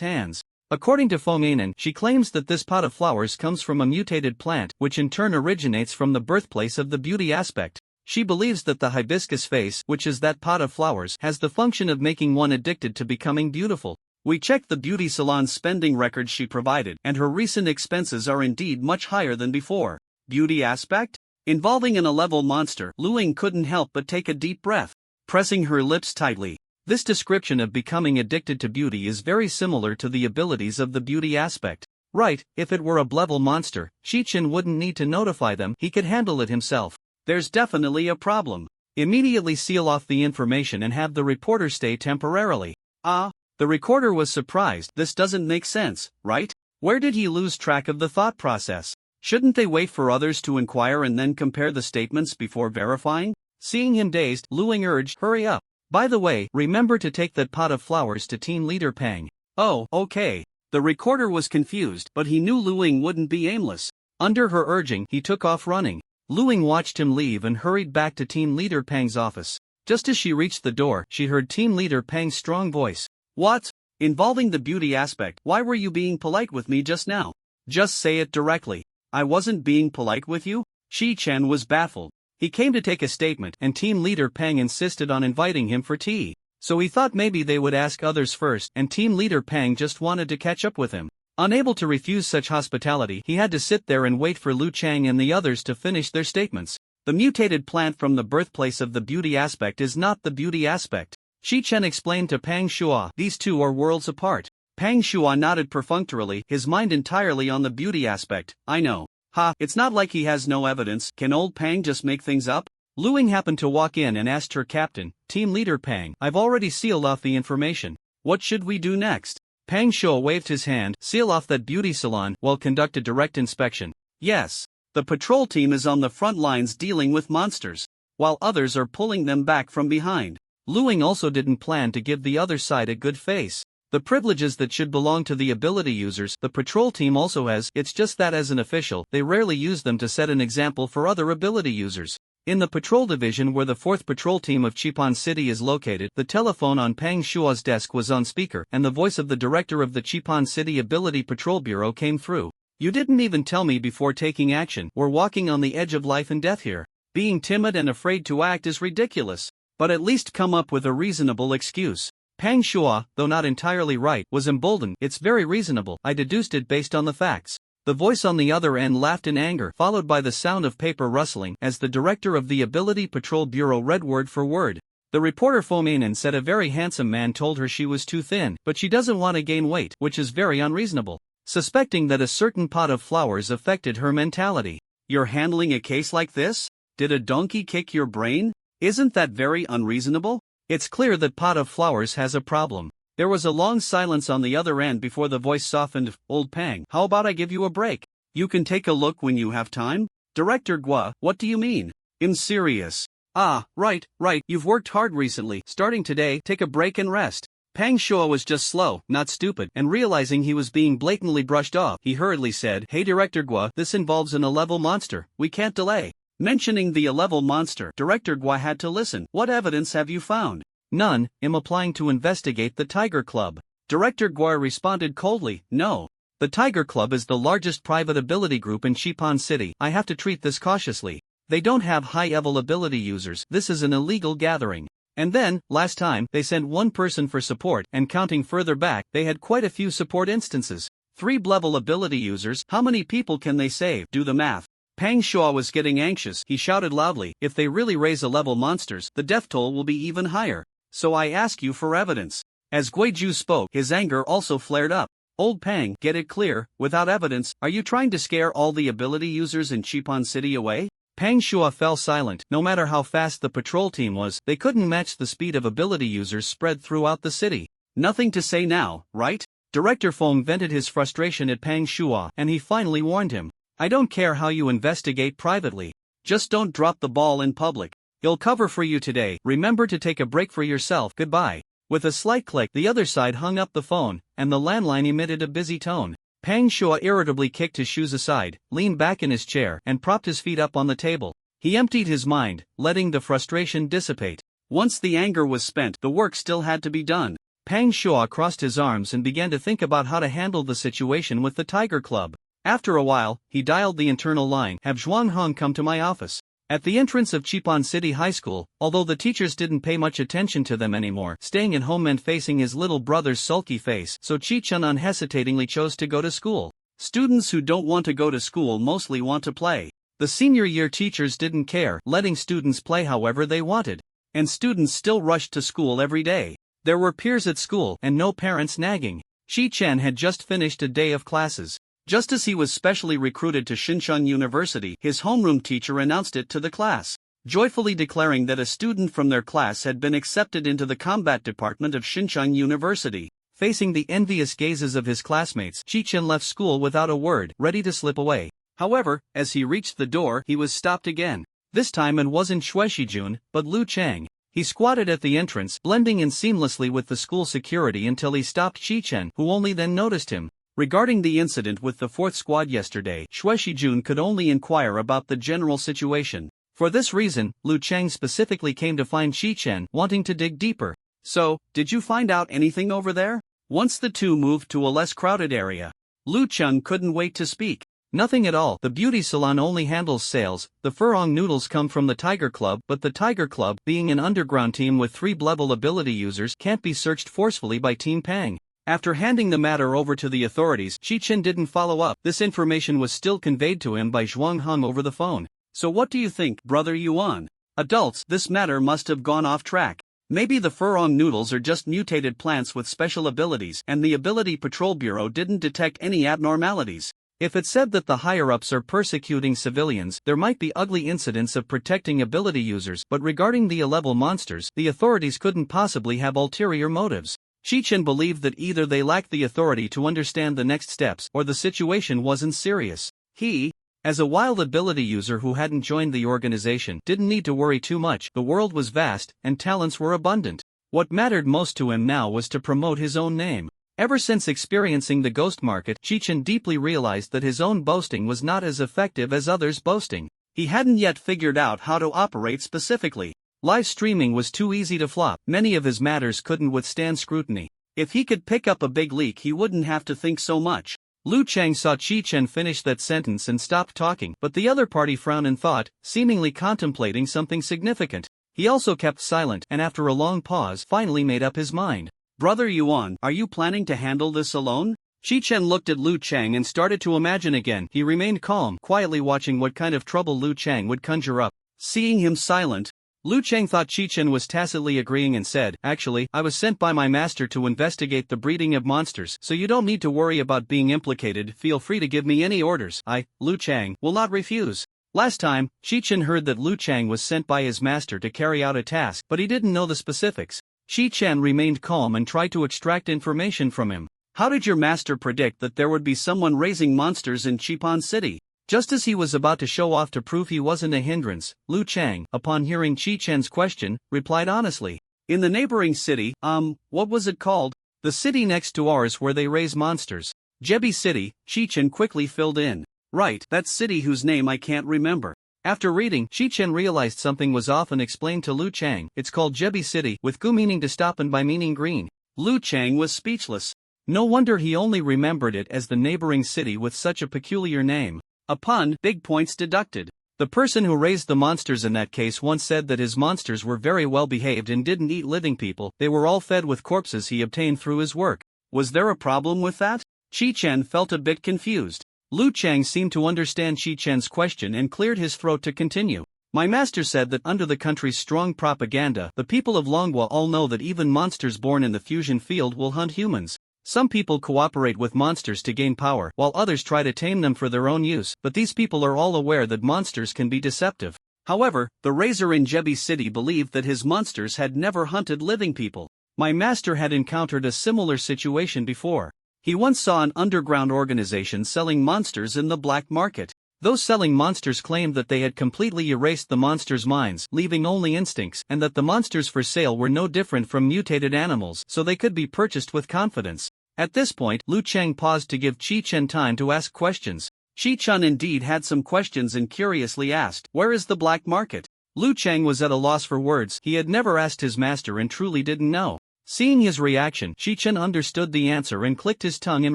hands. According to Feng Anan, she claims that this pot of flowers comes from a mutated plant, which in turn originates from the birthplace of the beauty aspect. She believes that the hibiscus face, which is that pot of flowers, has the function of making one addicted to becoming beautiful. We checked the beauty salon's spending records she provided, and her recent expenses are indeed much higher than before. Beauty aspect? Involving an A-level monster, Lu Ying couldn't help but take a deep breath, pressing her lips tightly. This description of becoming addicted to beauty is very similar to the abilities of the beauty aspect. Right, if it were a level monster, Chi Chen wouldn't need to notify them, he could handle it himself. There's definitely a problem. Immediately seal off the information and have the reporter stay temporarily. Ah, the recorder was surprised. This doesn't make sense, right? Where did he lose track of the thought process? Shouldn't they wait for others to inquire and then compare the statements before verifying? Seeing him dazed, Lu Ying urged, "Hurry up. By the way, remember to take that pot of flowers to team leader Pang." "Oh, okay." The recorder was confused, but he knew Lu Ying wouldn't be aimless. Under her urging, he took off running. Lu Ying watched him leave and hurried back to team leader Pang's office. Just as she reached the door, she heard team leader Pang's strong voice. "What? Involving the beauty aspect, why were you being polite with me just now? Just say it directly." "I wasn't being polite with you?" Chi Chen was baffled. He came to take a statement, and team leader Pang insisted on inviting him for tea. So he thought maybe they would ask others first, and team leader Pang just wanted to catch up with him. Unable to refuse such hospitality, he had to sit there and wait for Lu Chang and the others to finish their statements. The mutated plant from the birthplace of the beauty aspect is not the beauty aspect. Chi Chen explained to Pang Shua, "These two are worlds apart." Pang Shua nodded perfunctorily, his mind entirely on the beauty aspect. "I know. Ha, it's not like he has no evidence. Can old Pang just make things up?" Lu Ying happened to walk in and asked her captain, "Team leader Pang, I've already sealed off the information. What should we do next?" Pang Shua waved his hand. "Seal off that beauty salon, while conduct a direct inspection." "Yes. The patrol team is on the front lines dealing with monsters, while others are pulling them back from behind." Lu Ying also didn't plan to give the other side a good face. The privileges that should belong to the ability users, the patrol team also has. It's just that as an official, they rarely use them to set an example for other ability users. In the patrol division where the 4th patrol team of Chipan City is located, the telephone on Pang Shua's desk was on speaker, and the voice of the director of the Chipan City Ability Patrol Bureau came through. "You didn't even tell me before taking action. We're walking on the edge of life and death here. Being timid and afraid to act is ridiculous. But at least come up with a reasonable excuse." Pang Shua, though not entirely right, was emboldened. "It's very reasonable. I deduced it based on the facts." The voice on the other end laughed in anger, followed by the sound of paper rustling, as the director of the Ability Patrol Bureau read word for word. The reporter Fomanen said a very handsome man told her she was too thin, but she doesn't want to gain weight, which is very unreasonable. Suspecting that a certain pot of flowers affected her mentality. "You're handling a case like this? Did a donkey kick your brain? Isn't that very unreasonable? It's clear that pot of flowers has a problem." There was a long silence on the other end before the voice softened. "Old Pang, how about I give you a break? You can take a look when you have time?" "Director Gua, what do you mean? I'm serious." "Ah, right, you've worked hard recently. Starting today, take a break and rest." Pang Shua was just slow, not stupid, and realizing he was being blatantly brushed off, he hurriedly said, "Hey Director Gua, this involves an A-level monster. We can't delay." Mentioning the A-level monster, Director Gua had to listen. "What evidence have you found?" "None. I'm applying to investigate the Tiger Club." Director Gua responded coldly, "No. The Tiger Club is the largest private ability group in Xipan City. I have to treat this cautiously. They don't have high-level ability users. This is an illegal gathering. And then, last time, they sent one person for support, and counting further back, they had quite a few support instances. 3-level ability users, how many people can they save? Do the math. Pang Shua was getting anxious. He shouted loudly, if they really raise a level monsters, the death toll will be even higher. So I ask you for evidence. As Guiju spoke, his anger also flared up. Old Pang, get it clear, without evidence, are you trying to scare all the ability users in Xipan City away? Pang Shua fell silent. No matter how fast the patrol team was, they couldn't match the speed of ability users spread throughout the city. Nothing to say now, right? Director Feng vented his frustration at Pang Shua, and he finally warned him. I don't care how you investigate privately. Just don't drop the ball in public. You'll cover for you today. Remember to take a break for yourself. Goodbye. With a slight click, the other side hung up the phone, and the landline emitted a busy tone. Pang Shua irritably kicked his shoes aside, leaned back in his chair, and propped his feet up on the table. He emptied his mind, letting the frustration dissipate. Once the anger was spent, the work still had to be done. Pang Shua crossed his arms and began to think about how to handle the situation with the Tiger Club. After a while, he dialed the internal line. Have Zhuang Hong come to my office. At the entrance of Xipan City High School, although the teachers didn't pay much attention to them anymore, staying at home meant facing his little brother's sulky face, so Chi-Chun unhesitatingly chose to go to school. Students who don't want to go to school mostly want to play. The senior year teachers didn't care, letting students play however they wanted. And students still rushed to school every day. There were peers at school, and no parents nagging. Chi-Chan had just finished a day of classes. Just as he was specially recruited to Xincheng University, his homeroom teacher announced it to the class, joyfully declaring that a student from their class had been accepted into the combat department of Xincheng University. Facing the envious gazes of his classmates, Chi-Chen left school without a word, ready to slip away. However, as he reached the door, he was stopped again. This time it wasn't Shui Shijun, but Lu Chang. He squatted at the entrance, blending in seamlessly with the school security until he stopped Chi-Chen, who only then noticed him. Regarding the incident with the 4th squad yesterday, Shui Shijun could only inquire about the general situation. For this reason, Lu Chang specifically came to find Chi-Chen, wanting to dig deeper. So, did you find out anything over there? Once the two moved to a less crowded area, Lu Chang couldn't wait to speak. Nothing at all. The beauty salon only handles sales. The Furong noodles come from the Tiger Club, but the Tiger Club, being an underground team with 3-level ability users, can't be searched forcefully by Team Pang. After handing the matter over to the authorities, Chi-Chen didn't follow up. This information was still conveyed to him by Zhuang Hong over the phone. So what do you think, Brother Yuan? Adults, this matter must have gone off track. Maybe the Furong noodles are just mutated plants with special abilities, and the Ability Patrol Bureau didn't detect any abnormalities. If it's said that the higher-ups are persecuting civilians, there might be ugly incidents of protecting ability users, but regarding the A-level monsters, the authorities couldn't possibly have ulterior motives. Chi-Chen believed that either they lacked the authority to understand the next steps, or the situation wasn't serious. He, as a wild ability user who hadn't joined the organization, didn't need to worry too much. The world was vast, and talents were abundant. What mattered most to him now was to promote his own name. Ever since experiencing the ghost market, Chi-Chen deeply realized that his own boasting was not as effective as others' boasting. He hadn't yet figured out how to operate specifically. Live streaming was too easy to flop. Many of his matters couldn't withstand scrutiny. If he could pick up a big leak, he wouldn't have to think so much. Lu Chang saw Chi-Chen finish that sentence and stopped talking, but the other party frowned in thought, seemingly contemplating something significant. He also kept silent, and after a long pause, finally made up his mind. Brother Yuan, are you planning to handle this alone? Chi-Chen looked at Lu Chang and started to imagine again. He remained calm, quietly watching what kind of trouble Lu Chang would conjure up. Seeing him silent, Lu Chang thought Chi-Chen was tacitly agreeing and said, actually, I was sent by my master to investigate the breeding of monsters, so you don't need to worry about being implicated. Feel free to give me any orders. I, Lu Chang, will not refuse. Last time, Chi-Chen heard that Lu Chang was sent by his master to carry out a task, but he didn't know the specifics. Chi-Chen remained calm and tried to extract information from him. How did your master predict that there would be someone raising monsters in Xipan City? Just as he was about to show off to prove he wasn't a hindrance, Lu Chang, upon hearing Chi-Chen's question, replied honestly. In the neighboring city, what was it called? The city next to ours where they raise monsters. Jebi City, Chi-Chen quickly filled in. Right, that city whose name I can't remember. After reading, Chi-Chen realized something was off and explained to Lu Chang, it's called Jebi City, with gu meaning to stop and bai meaning green. Lu Chang was speechless. No wonder he only remembered it as the neighboring city with such a peculiar name. A pun, big points deducted. The person who raised the monsters in that case once said that his monsters were very well behaved and didn't eat living people, they were all fed with corpses he obtained through his work. Was there a problem with that? Chi-Chen felt a bit confused. Lu Chang seemed to understand Chi-Chen's question and cleared his throat to continue. My master said that under the country's strong propaganda, the people of Longwa all know that even monsters born in the fusion field will hunt humans. Some people cooperate with monsters to gain power, while others try to tame them for their own use, but these people are all aware that monsters can be deceptive. However, the Razor in Jebi City believed that his monsters had never hunted living people. My master had encountered a similar situation before. He once saw an underground organization selling monsters in the black market. Those selling monsters claimed that they had completely erased the monsters' minds, leaving only instincts, and that the monsters for sale were no different from mutated animals, so they could be purchased with confidence. At this point, Lu Chang paused to give Chi-Chen time to ask questions. Chi-Chen indeed had some questions and curiously asked, "Where is the black market?" Lu Chang was at a loss for words. He had never asked his master and truly didn't know. Seeing his reaction, Chi-Chen understood the answer and clicked his tongue in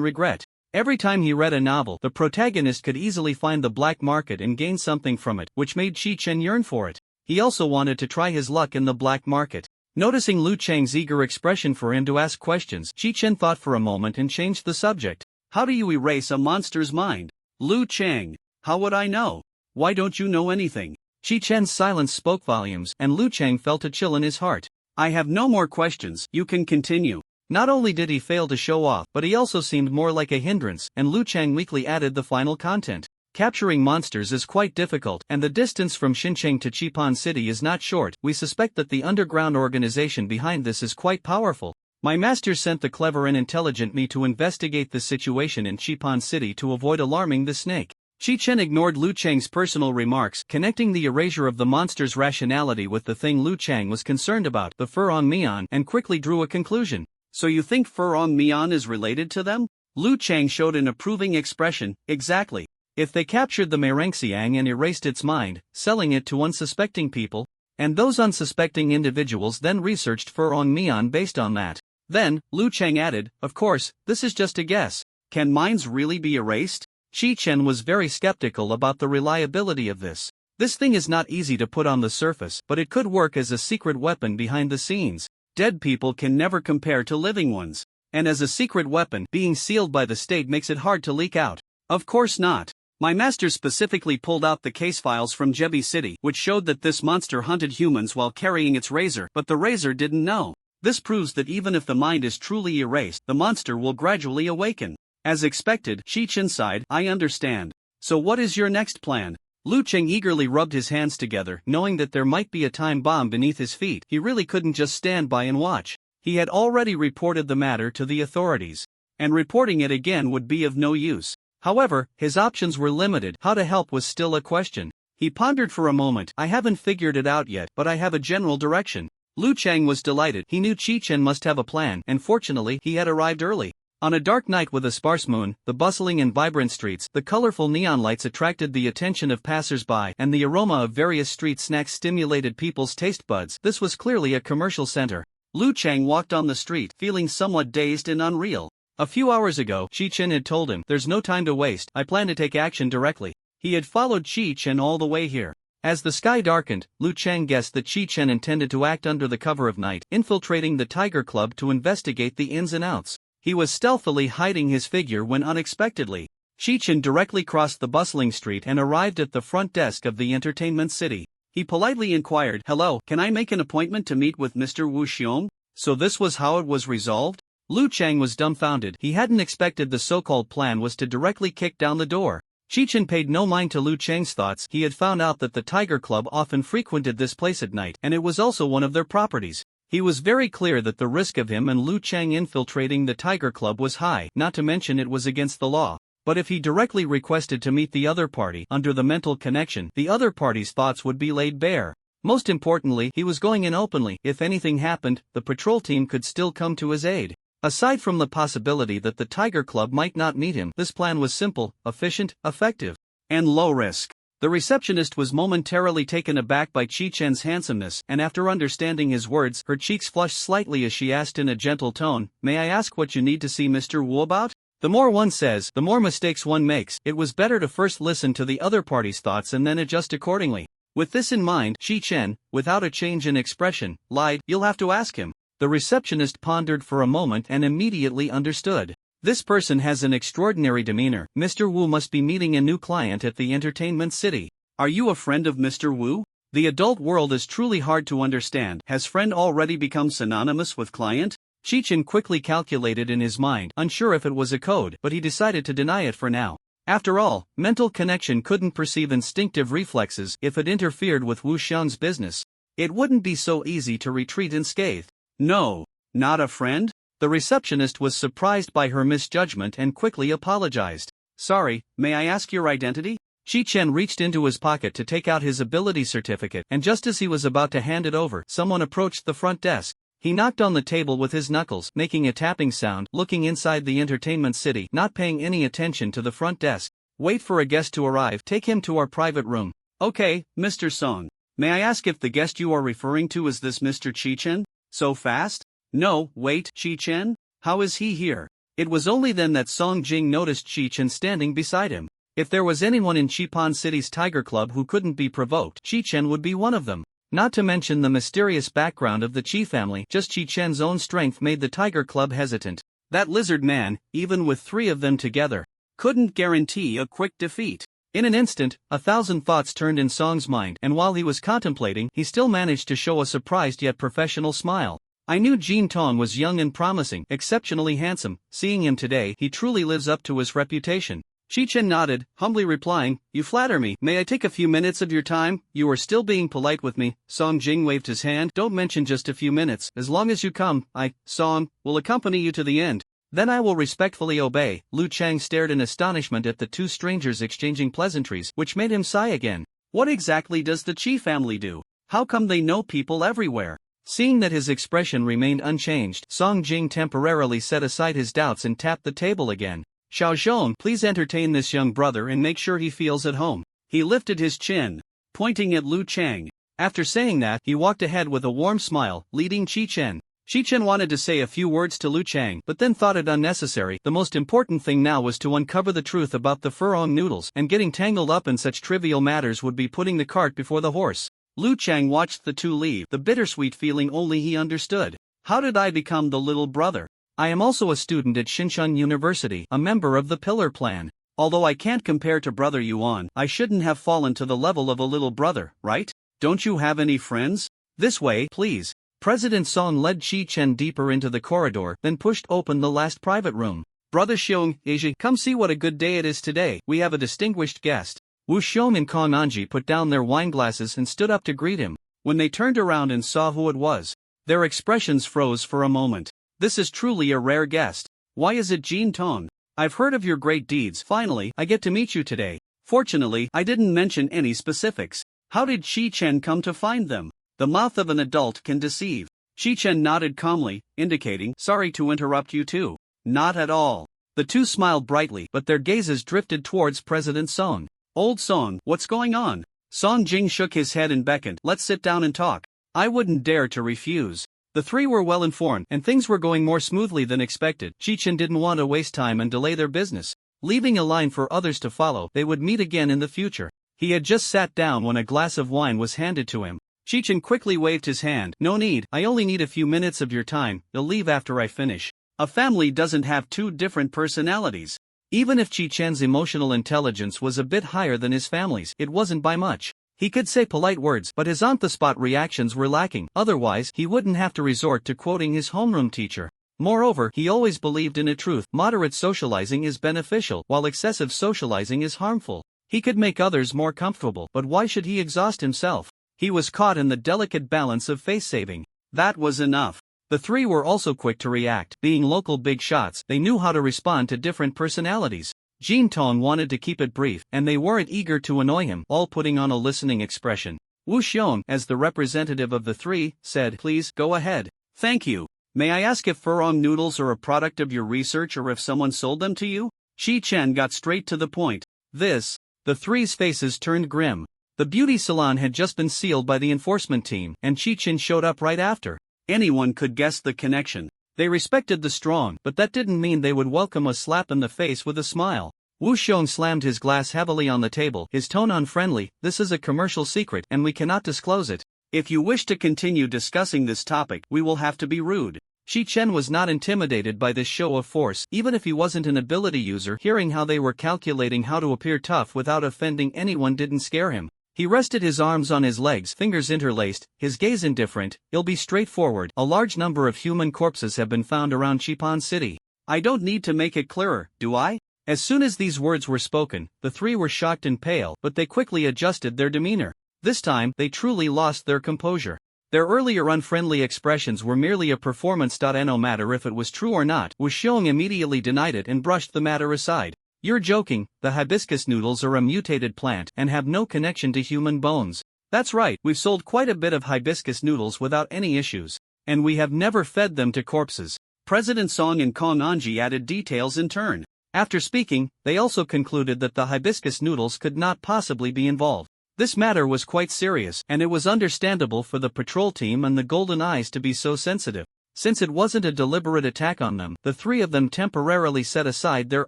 regret. Every time he read a novel, the protagonist could easily find the black market and gain something from it, which made Chi-Chen yearn for it. He also wanted to try his luck in the black market. Noticing Lu Chang's eager expression for him to ask questions, Chi-Chen thought for a moment and changed the subject. "How do you erase a monster's mind?" "Lu Chang, how would I know? Why don't you know anything?" Chi-Chen's silence spoke volumes, and Lu Chang felt a chill in his heart. "I have no more questions, you can continue." Not only did he fail to show off, but he also seemed more like a hindrance, and Lu Chang weakly added the final content. Capturing monsters is quite difficult, and the distance from Xincheng to Qipan City is not short. We suspect that the underground organization behind this is quite powerful. My master sent the clever and intelligent me to investigate the situation in Qipan City to avoid alarming the snake. Chi-Chen ignored Lu Chang's personal remarks, connecting the erasure of the monster's rationality with the thing Lu Chang was concerned about, the Furong Mian, and quickly drew a conclusion. "So you think Furong Mian is related to them?" Lu Chang showed an approving expression. "Exactly. If they captured the Merenxiang and erased its mind, selling it to unsuspecting people, and those unsuspecting individuals then researched Furong Mian based on that. Then, Lu Chang added, of course, this is just a guess. Can minds really be erased? Chi-Chen was very skeptical about the reliability of this. This thing is not easy to put on the surface, but it could work as a secret weapon behind the scenes. Dead people can never compare to living ones. And as a secret weapon, being sealed by the state makes it hard to leak out. Of course not. My master specifically pulled out the case files from Jebi City, which showed that this monster hunted humans while carrying its razor, but the razor didn't know. This proves that even if the mind is truly erased, the monster will gradually awaken. As expected, Chi-Chen sighed. "I understand. So what is your next plan?" Lu Cheng eagerly rubbed his hands together, knowing that there might be a time bomb beneath his feet. He really couldn't just stand by and watch. He had already reported the matter to the authorities. And reporting it again would be of no use. However, his options were limited. How to help was still a question. He pondered for a moment. "I haven't figured it out yet, but I have a general direction." Lu Chang was delighted. He knew Chi-Chen must have a plan, and fortunately, he had arrived early. On a dark night with a sparse moon, the bustling and vibrant streets, the colorful neon lights attracted the attention of passers-by, and the aroma of various street snacks stimulated people's taste buds. This was clearly a commercial center. Lu Chang walked on the street, feeling somewhat dazed and unreal. A few hours ago, Chi-Chen had told him, "There's no time to waste, I plan to take action directly." He had followed Chi-Chen all the way here. As the sky darkened, Lu Chang guessed that Chi-Chen intended to act under the cover of night, infiltrating the Tiger Club to investigate the ins and outs. He was stealthily hiding his figure when unexpectedly, Chi-Chen directly crossed the bustling street and arrived at the front desk of the entertainment city. He politely inquired, "Hello, can I make an appointment to meet with Mr. Wu Xiong?" So this was how it was resolved? Lu Chang was dumbfounded. He hadn't expected the so-called plan was to directly kick down the door. Chi-Chen paid no mind to Lu Chang's thoughts. He had found out that the Tiger Club often frequented this place at night, and it was also one of their properties. He was very clear that the risk of him and Lu Chang infiltrating the Tiger Club was high, not to mention it was against the law. But if he directly requested to meet the other party, under the mental connection, the other party's thoughts would be laid bare. Most importantly, he was going in openly. If anything happened, the patrol team could still come to his aid. Aside from the possibility that the Tiger Club might not meet him, this plan was simple, efficient, effective, and low risk. The receptionist was momentarily taken aback by Chi Chen's handsomeness, and after understanding his words, her cheeks flushed slightly as she asked in a gentle tone, "May I ask what you need to see Mr. Wu about?" The more one says, the more mistakes one makes. It was better to first listen to the other party's thoughts and then adjust accordingly. With this in mind, Chi Chen, without a change in expression, lied, "You'll have to ask him." The receptionist pondered for a moment and immediately understood. This person has an extraordinary demeanor. Mr. Wu must be meeting a new client at the entertainment city. Are you a friend of Mr. Wu? The adult world is truly hard to understand. Has friend already become synonymous with client? Chi Chen quickly calculated in his mind, unsure if it was a code, but he decided to deny it for now. After all, mental connection couldn't perceive instinctive reflexes if it interfered with Wu Xiang's business. It wouldn't be so easy to retreat unscathed. No, not a friend? The receptionist was surprised by her misjudgment and quickly apologized. "Sorry, may I ask your identity?" Chi Chen reached into his pocket to take out his ability certificate, and just as he was about to hand it over, someone approached the front desk. He knocked on the table with his knuckles, making a tapping sound, looking inside the entertainment city, not paying any attention to the front desk. "Wait for a guest to arrive, take him to our private room." "Okay, Mr. Song. May I ask if the guest you are referring to is this Mr. Chi Chen? So fast?" "No, wait, Chi Chen? How is he here?" It was only then that Song Jing noticed Chi Chen standing beside him. If there was anyone in Chipan City's Tiger Club who couldn't be provoked, Chi Chen would be one of them. Not to mention the mysterious background of the Chi family, just Chi Chen's own strength made the Tiger Club hesitant. That lizard man, even with three of them together, couldn't guarantee a quick defeat. In an instant, 1,000 thoughts turned in Song's mind, and while he was contemplating, he still managed to show a surprised yet professional smile. "I knew Jin Tong was young and promising, exceptionally handsome. Seeing him today, he truly lives up to his reputation." Chi Chen nodded, humbly replying, "You flatter me. May I take a few minutes of your time? You are still being polite with me." Song Jing waved his hand. "Don't mention just a few minutes. As long as you come, I, Song, will accompany you to the end. Then I will respectfully obey." Lu Chang stared in astonishment at the two strangers exchanging pleasantries, which made him sigh again. What exactly does the Chi family do? How come they know people everywhere? Seeing that his expression remained unchanged, Song Jing temporarily set aside his doubts and tapped the table again. "Xiao Zhong, please entertain this young brother and make sure he feels at home." He lifted his chin, pointing at Lu Chang. After saying that, he walked ahead with a warm smile, leading Chi Chen. Chi Chen wanted to say a few words to Lu Chang, but then thought it unnecessary. The most important thing now was to uncover the truth about the furong noodles, and getting tangled up in such trivial matters would be putting the cart before the horse. Lu Chang watched the two leave, the bittersweet feeling only he understood. "How did I become the little brother? I am also a student at Xinshun University, a member of the Pillar Plan. Although I can't compare to Brother Yuan, I shouldn't have fallen to the level of a little brother, right? Don't you have any friends? This way, please." President Song led Chi Chen deeper into the corridor, then pushed open the last private room. "Brother Xiong, Asia, come see what a good day it is today. We have a distinguished guest." Wu Xiong and Kong Anji put down their wineglasses and stood up to greet him. When they turned around and saw who it was, their expressions froze for a moment. "This is truly a rare guest. Why is it Jin Tong? I've heard of your great deeds. Finally, I get to meet you today. Fortunately, I didn't mention any specifics. How did Chi Chen come to find them?" The mouth of an adult can deceive. Chi Chen nodded calmly, indicating, "Sorry to interrupt you too." "Not at all." The two smiled brightly, but their gazes drifted towards President Song. "Old Song, what's going on?" Song Jing shook his head and beckoned. "Let's sit down and talk." I wouldn't dare to refuse. The three were well informed, and things were going more smoothly than expected. Chi Chen didn't want to waste time and delay their business. Leaving a line for others to follow, they would meet again in the future. He had just sat down when a glass of wine was handed to him. Chi Chen quickly waved his hand. "No need, I only need a few minutes of your time. You'll leave after I finish." A family doesn't have two different personalities. Even if Chi Chen's emotional intelligence was a bit higher than his family's, it wasn't by much. He could say polite words, but his on-the-spot reactions were lacking. Otherwise, he wouldn't have to resort to quoting his homeroom teacher. Moreover, he always believed in a truth: moderate socializing is beneficial, while excessive socializing is harmful. He could make others more comfortable, but why should he exhaust himself? He was caught in the delicate balance of face-saving. That was enough. The three were also quick to react. Being local big shots, they knew how to respond to different personalities. Jin Tong wanted to keep it brief, and they weren't eager to annoy him, all putting on a listening expression. Wu Xiong, as the representative of the three, said, "Please, go ahead." "Thank you. May I ask if furong noodles are a product of your research or if someone sold them to you?" Chi Chen got straight to the point. "This The three's faces turned grim. The beauty salon had just been sealed by the enforcement team, and Chi-Chin showed up right after. Anyone could guess the connection. They respected the strong, but that didn't mean they would welcome a slap in the face with a smile. Wu Xiong slammed his glass heavily on the table, his tone unfriendly. This is a commercial secret and we cannot disclose it. If you wish to continue discussing this topic, we will have to be rude. Chi-Chen was not intimidated by this show of force, even if he wasn't an ability user. Hearing how they were calculating how to appear tough without offending anyone didn't scare him. He rested his arms on his legs, fingers interlaced, his gaze indifferent. It'll be straightforward. A large number of human corpses have been found around Xipan City. I don't need to make it clearer, do I? As soon as these words were spoken, the three were shocked and pale, but they quickly adjusted their demeanor. This time, they truly lost their composure. Their earlier unfriendly expressions were merely a performance. No matter if it was true or not, Wu Xiong immediately denied it and brushed the matter aside. You're joking, the hibiscus noodles are a mutated plant and have no connection to human bones. That's right, we've sold quite a bit of hibiscus noodles without any issues. And we have never fed them to corpses. President Song and Kong Anji added details in turn. After speaking, they also concluded that the hibiscus noodles could not possibly be involved. This matter was quite serious, and it was understandable for the patrol team and the Golden Eyes to be so sensitive. Since it wasn't a deliberate attack on them, the three of them temporarily set aside their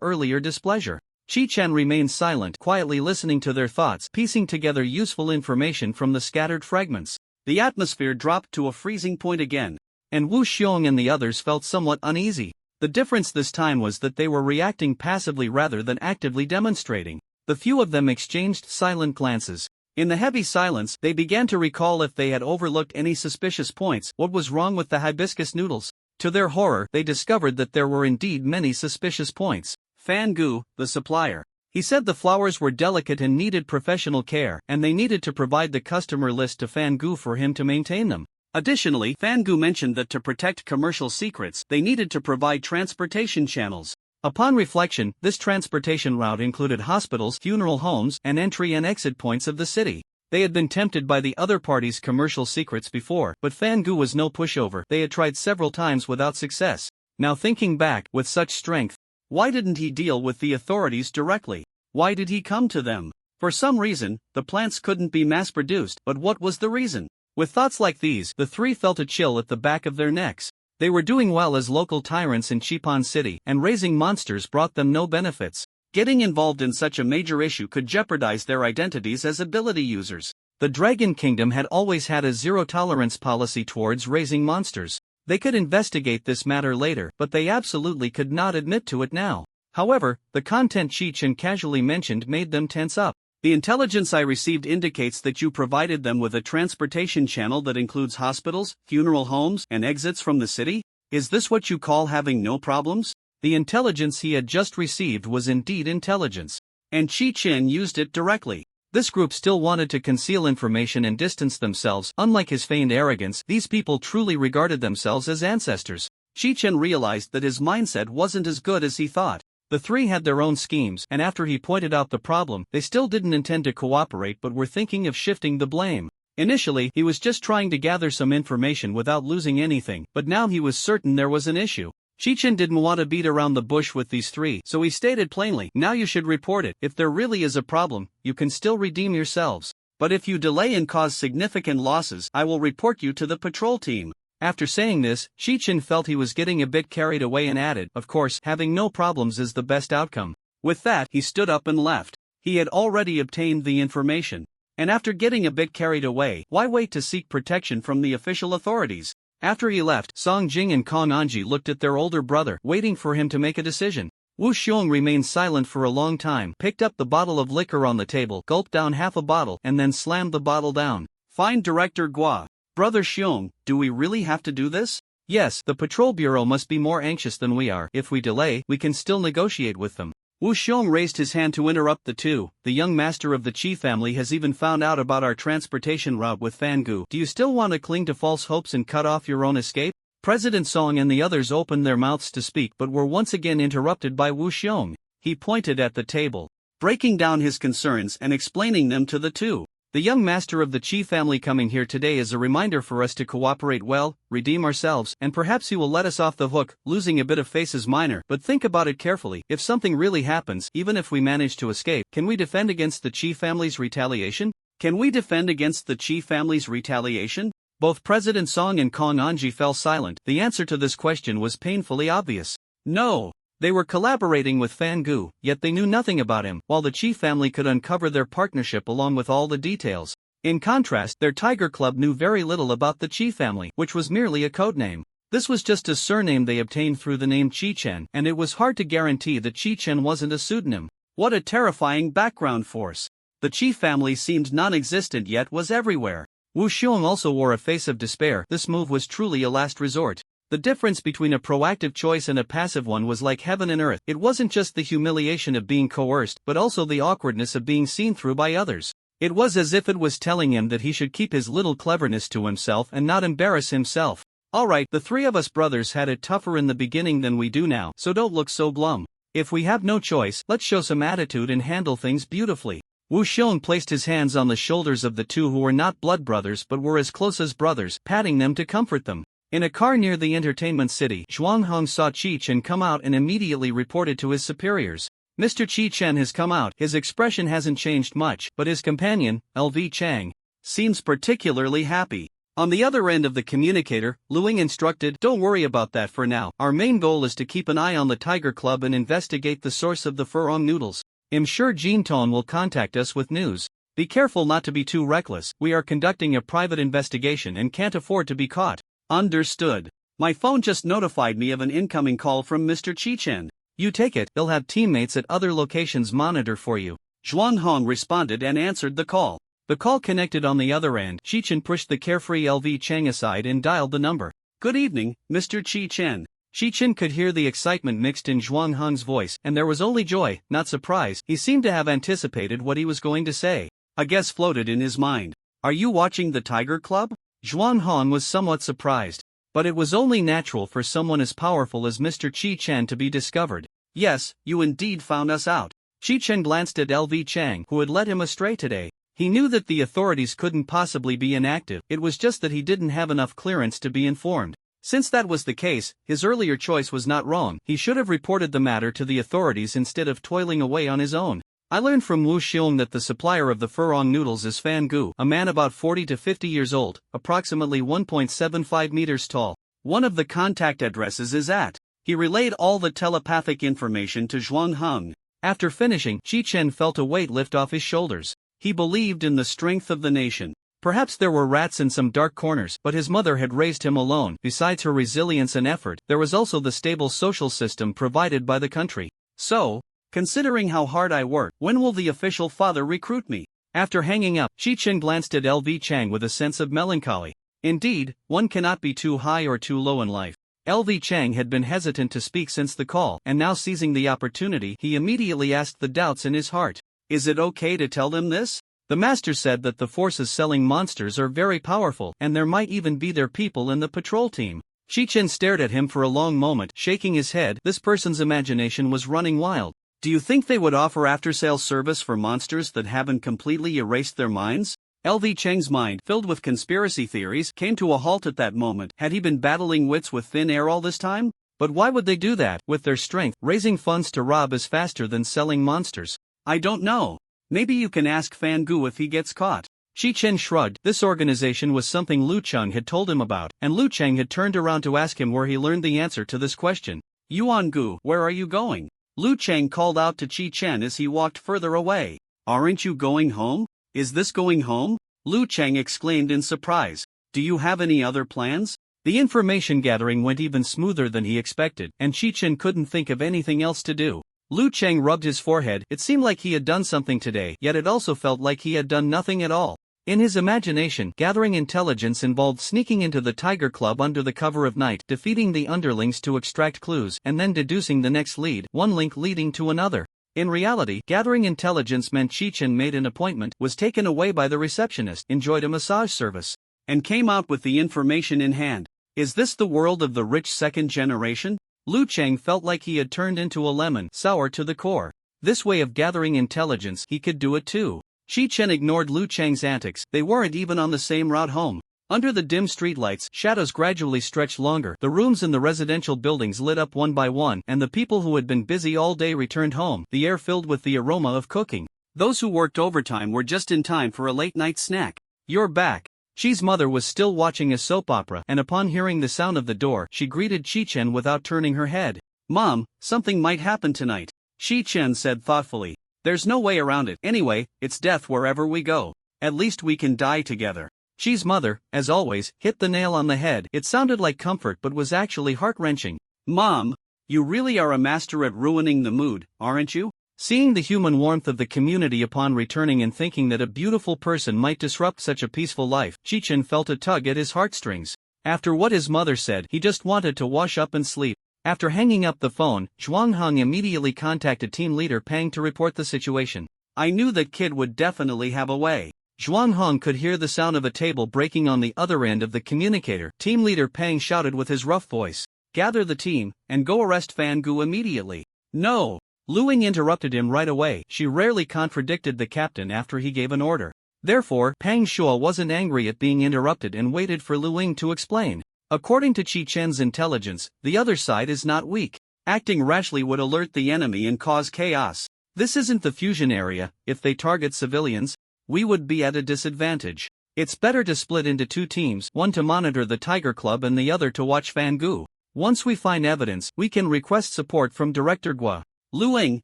earlier displeasure. Chi-Chen remained silent, quietly listening to their thoughts, piecing together useful information from the scattered fragments. The atmosphere dropped to a freezing point again, and Wu Xiong and the others felt somewhat uneasy. The difference this time was that they were reacting passively rather than actively demonstrating. The few of them exchanged silent glances. In the heavy silence, they began to recall if they had overlooked any suspicious points. What was wrong with the hibiscus noodles? To their horror, they discovered that there were indeed many suspicious points. Fan Gu, the supplier. He said the flowers were delicate and needed professional care, and they needed to provide the customer list to Fan Gu for him to maintain them. Additionally, Fan Gu mentioned that to protect commercial secrets, they needed to provide transportation channels. Upon reflection, this transportation route included hospitals, funeral homes, and entry and exit points of the city. They had been tempted by the other party's commercial secrets before, but Fan Gu was no pushover. They had tried several times without success. Now thinking back, with such strength, why didn't he deal with the authorities directly? Why did he come to them? For some reason, the plants couldn't be mass-produced, but what was the reason? With thoughts like these, the three felt a chill at the back of their necks. They were doing well as local tyrants in Xipan City, and raising monsters brought them no benefits. Getting involved in such a major issue could jeopardize their identities as ability users. The Dragon Kingdom had always had a zero-tolerance policy towards raising monsters. They could investigate this matter later, but they absolutely could not admit to it now. However, the content Chi-Chen casually mentioned made them tense up. The intelligence I received indicates that you provided them with a transportation channel that includes hospitals, funeral homes, and exits from the city? Is this what you call having no problems? The intelligence he had just received was indeed intelligence. And Chi-Chen used it directly. This group still wanted to conceal information and distance themselves. Unlike his feigned arrogance, these people truly regarded themselves as ancestors. Chi-Chen realized that his mindset wasn't as good as he thought. The three had their own schemes, and after he pointed out the problem, they still didn't intend to cooperate but were thinking of shifting the blame. Initially, he was just trying to gather some information without losing anything, but now he was certain there was an issue. Chi-Chen didn't want to beat around the bush with these three, so he stated plainly, now you should report it. If there really is a problem, you can still redeem yourselves. But if you delay and cause significant losses, I will report you to the patrol team. After saying this, Chi-Chen felt he was getting a bit carried away and added, of course, having no problems is the best outcome. With that, he stood up and left. He had already obtained the information. And after getting a bit carried away, why wait to seek protection from the official authorities? After he left, Song Jing and Kong Anji looked at their older brother, waiting for him to make a decision. Wu Xiong remained silent for a long time, picked up the bottle of liquor on the table, gulped down half a bottle, and then slammed the bottle down. Fine, Director Gua. Brother Xiong, do we really have to do this? Yes, the patrol bureau must be more anxious than we are. If we delay, we can still negotiate with them. Wu Xiong raised his hand to interrupt the two. The young master of the Qi family has even found out about our transportation route with Fan Gu. Do you still want to cling to false hopes and cut off your own escape? President Song and the others opened their mouths to speak but were once again interrupted by Wu Xiong. He pointed at the table, breaking down his concerns and explaining them to the two. The young master of the Chi family coming here today is a reminder for us to cooperate well, redeem ourselves, and perhaps he will let us off the hook. Losing a bit of face is minor, but think about it carefully. If something really happens, even if we manage to escape, can we defend against the Chi family's retaliation? Can we defend against the Chi family's retaliation? Both President Song and Kong Anji fell silent. The answer to this question was painfully obvious. No. They were collaborating with Fan Gu, yet they knew nothing about him, while the Chi family could uncover their partnership along with all the details. In contrast, their Tiger Club knew very little about the Chi family, which was merely a codename. This was just a surname they obtained through the name Chi-chen, and it was hard to guarantee that Chi-chen wasn't a pseudonym. What a terrifying background force. The Chi family seemed non-existent yet was everywhere. Wu Xiong also wore a face of despair. This move was truly a last resort. The difference between a proactive choice and a passive one was like heaven and earth. It wasn't just the humiliation of being coerced, but also the awkwardness of being seen through by others. It was as if it was telling him that he should keep his little cleverness to himself and not embarrass himself. Alright, the three of us brothers had it tougher in the beginning than we do now, so don't look so glum. If we have no choice, let's show some attitude and handle things beautifully. Wu Xiong placed his hands on the shoulders of the two who were not blood brothers but were as close as brothers, patting them to comfort them. In a car near the entertainment city, Zhuang Hong saw Chi-chen come out and immediately reported to his superiors. Mr. Chi-chen has come out. His expression hasn't changed much, but his companion, LV Chang, seems particularly happy. On the other end of the communicator, Luing instructed, "Don't worry about that for now. Our main goal is to keep an eye on the Tiger Club and investigate the source of the furong noodles. I'm sure Jean Ton will contact us with news. Be careful not to be too reckless. We are conducting a private investigation and can't afford to be caught." Understood. My phone just notified me of an incoming call from Mr. Chi-chen. You take it. They'll have teammates at other locations monitor for you. Zhuang Hong responded and answered the call. The call connected on the other end. Chi-chen pushed the carefree LV Chang aside and dialed the number. "Good evening, Mr. Chi-chen." Chi-chen could hear the excitement mixed in Zhuang Hong's voice, and there was only joy, not surprise. He seemed to have anticipated what he was going to say. A guess floated in his mind. "Are you watching the Tiger Club?" Zhuang Hong was somewhat surprised, but it was only natural for someone as powerful as Mr. Chi-chen to be discovered. "Yes, you indeed found us out." Chi-chen glanced at LV Chang, who had led him astray today. He knew that the authorities couldn't possibly be inactive, it was just that he didn't have enough clearance to be informed. Since that was the case, his earlier choice was not wrong. He should have reported the matter to the authorities instead of toiling away on his own. I learned from Wu Xiong that the supplier of the furong noodles is Fan Gu, a man about 40 to 50 years old, approximately 1.75 meters tall. One of the contact addresses is at. He relayed all the telepathic information to Zhuang Hong. After finishing, Chi-chen felt a weight lift off his shoulders. He believed in the strength of the nation. Perhaps there were rats in some dark corners, but his mother had raised him alone. Besides her resilience and effort, there was also the stable social system provided by the country. So, considering how hard I work, when will the official father recruit me? After hanging up, Chi-chen glanced at LV Chang with a sense of melancholy. Indeed, one cannot be too high or too low in life. LV Chang had been hesitant to speak since the call, and now seizing the opportunity, he immediately asked the doubts in his heart. "Is it okay to tell them this?" The master said that the forces selling monsters are very powerful, and there might even be their people in the patrol team. Chi-chen stared at him for a long moment, shaking his head. This person's imagination was running wild. "Do you think they would offer after-sales service for monsters that haven't completely erased their minds?" LV Cheng's mind, filled with conspiracy theories, came to a halt at that moment. Had he been battling wits with thin air all this time? But why would they do that? With their strength, raising funds to rob is faster than selling monsters. "I don't know. Maybe you can ask Fan Gu if he gets caught." Chi-chen shrugged. This organization was something Lu Cheng had told him about, and Lu Cheng had turned around to ask him where he learned the answer to this question. "Yuan Gu, where are you going?" Lu Cheng called out to Chi-chen as he walked further away. "Aren't you going home? Is this going home?" Lu Cheng exclaimed in surprise. "Do you have any other plans?" The information gathering went even smoother than he expected, and Chi-chen couldn't think of anything else to do. Lu Cheng rubbed his forehead. It seemed like he had done something today, yet it also felt like he had done nothing at all. In his imagination, gathering intelligence involved sneaking into the Tiger Club under the cover of night, defeating the underlings to extract clues, and then deducing the next lead, one link leading to another. In reality, gathering intelligence meant Chi-chen made an appointment, was taken away by the receptionist, enjoyed a massage service, and came out with the information in hand. Is this the world of the rich second generation? Lu Cheng felt like he had turned into a lemon, sour to the core. This way of gathering intelligence, he could do it too. Shi Chen ignored Lu Chang's antics, they weren't even on the same route home. Under the dim streetlights, shadows gradually stretched longer, the rooms in the residential buildings lit up one by one, and the people who had been busy all day returned home, the air filled with the aroma of cooking. Those who worked overtime were just in time for a late-night snack. "You're back." Shi's mother was still watching a soap opera, and upon hearing the sound of the door, she greeted Shi Chen without turning her head. "Mom, something might happen tonight," Shi Chen said thoughtfully. "There's no way around it. Anyway, it's death wherever we go. At least we can die together." Shi's mother, as always, hit the nail on the head. It sounded like comfort but was actually heart-wrenching. "Mom, you really are a master at ruining the mood, aren't you?" Seeing the human warmth of the community upon returning and thinking that a beautiful person might disrupt such a peaceful life, Shi Chen felt a tug at his heartstrings. After what his mother said, he just wanted to wash up and sleep. After hanging up the phone, Zhuang Heng immediately contacted team leader Pang to report the situation. "I knew that kid would definitely have a way." Zhuang Heng could hear the sound of a table breaking on the other end of the communicator. Team leader Pang shouted with his rough voice, "Gather the team, and go arrest Fan Gu immediately." "No!" Lu Ying interrupted him right away. She rarely contradicted the captain after he gave an order. Therefore, Pang Shuo wasn't angry at being interrupted and waited for Lu Ying to explain. According to Qi Chen's intelligence, the other side is not weak. Acting rashly would alert the enemy and cause chaos. This isn't the fusion area. If they target civilians, we would be at a disadvantage. It's better to split into two teams, one to monitor the Tiger Club and the other to watch Fan Gu. Once we find evidence, we can request support from Director Gua. Lu Ying,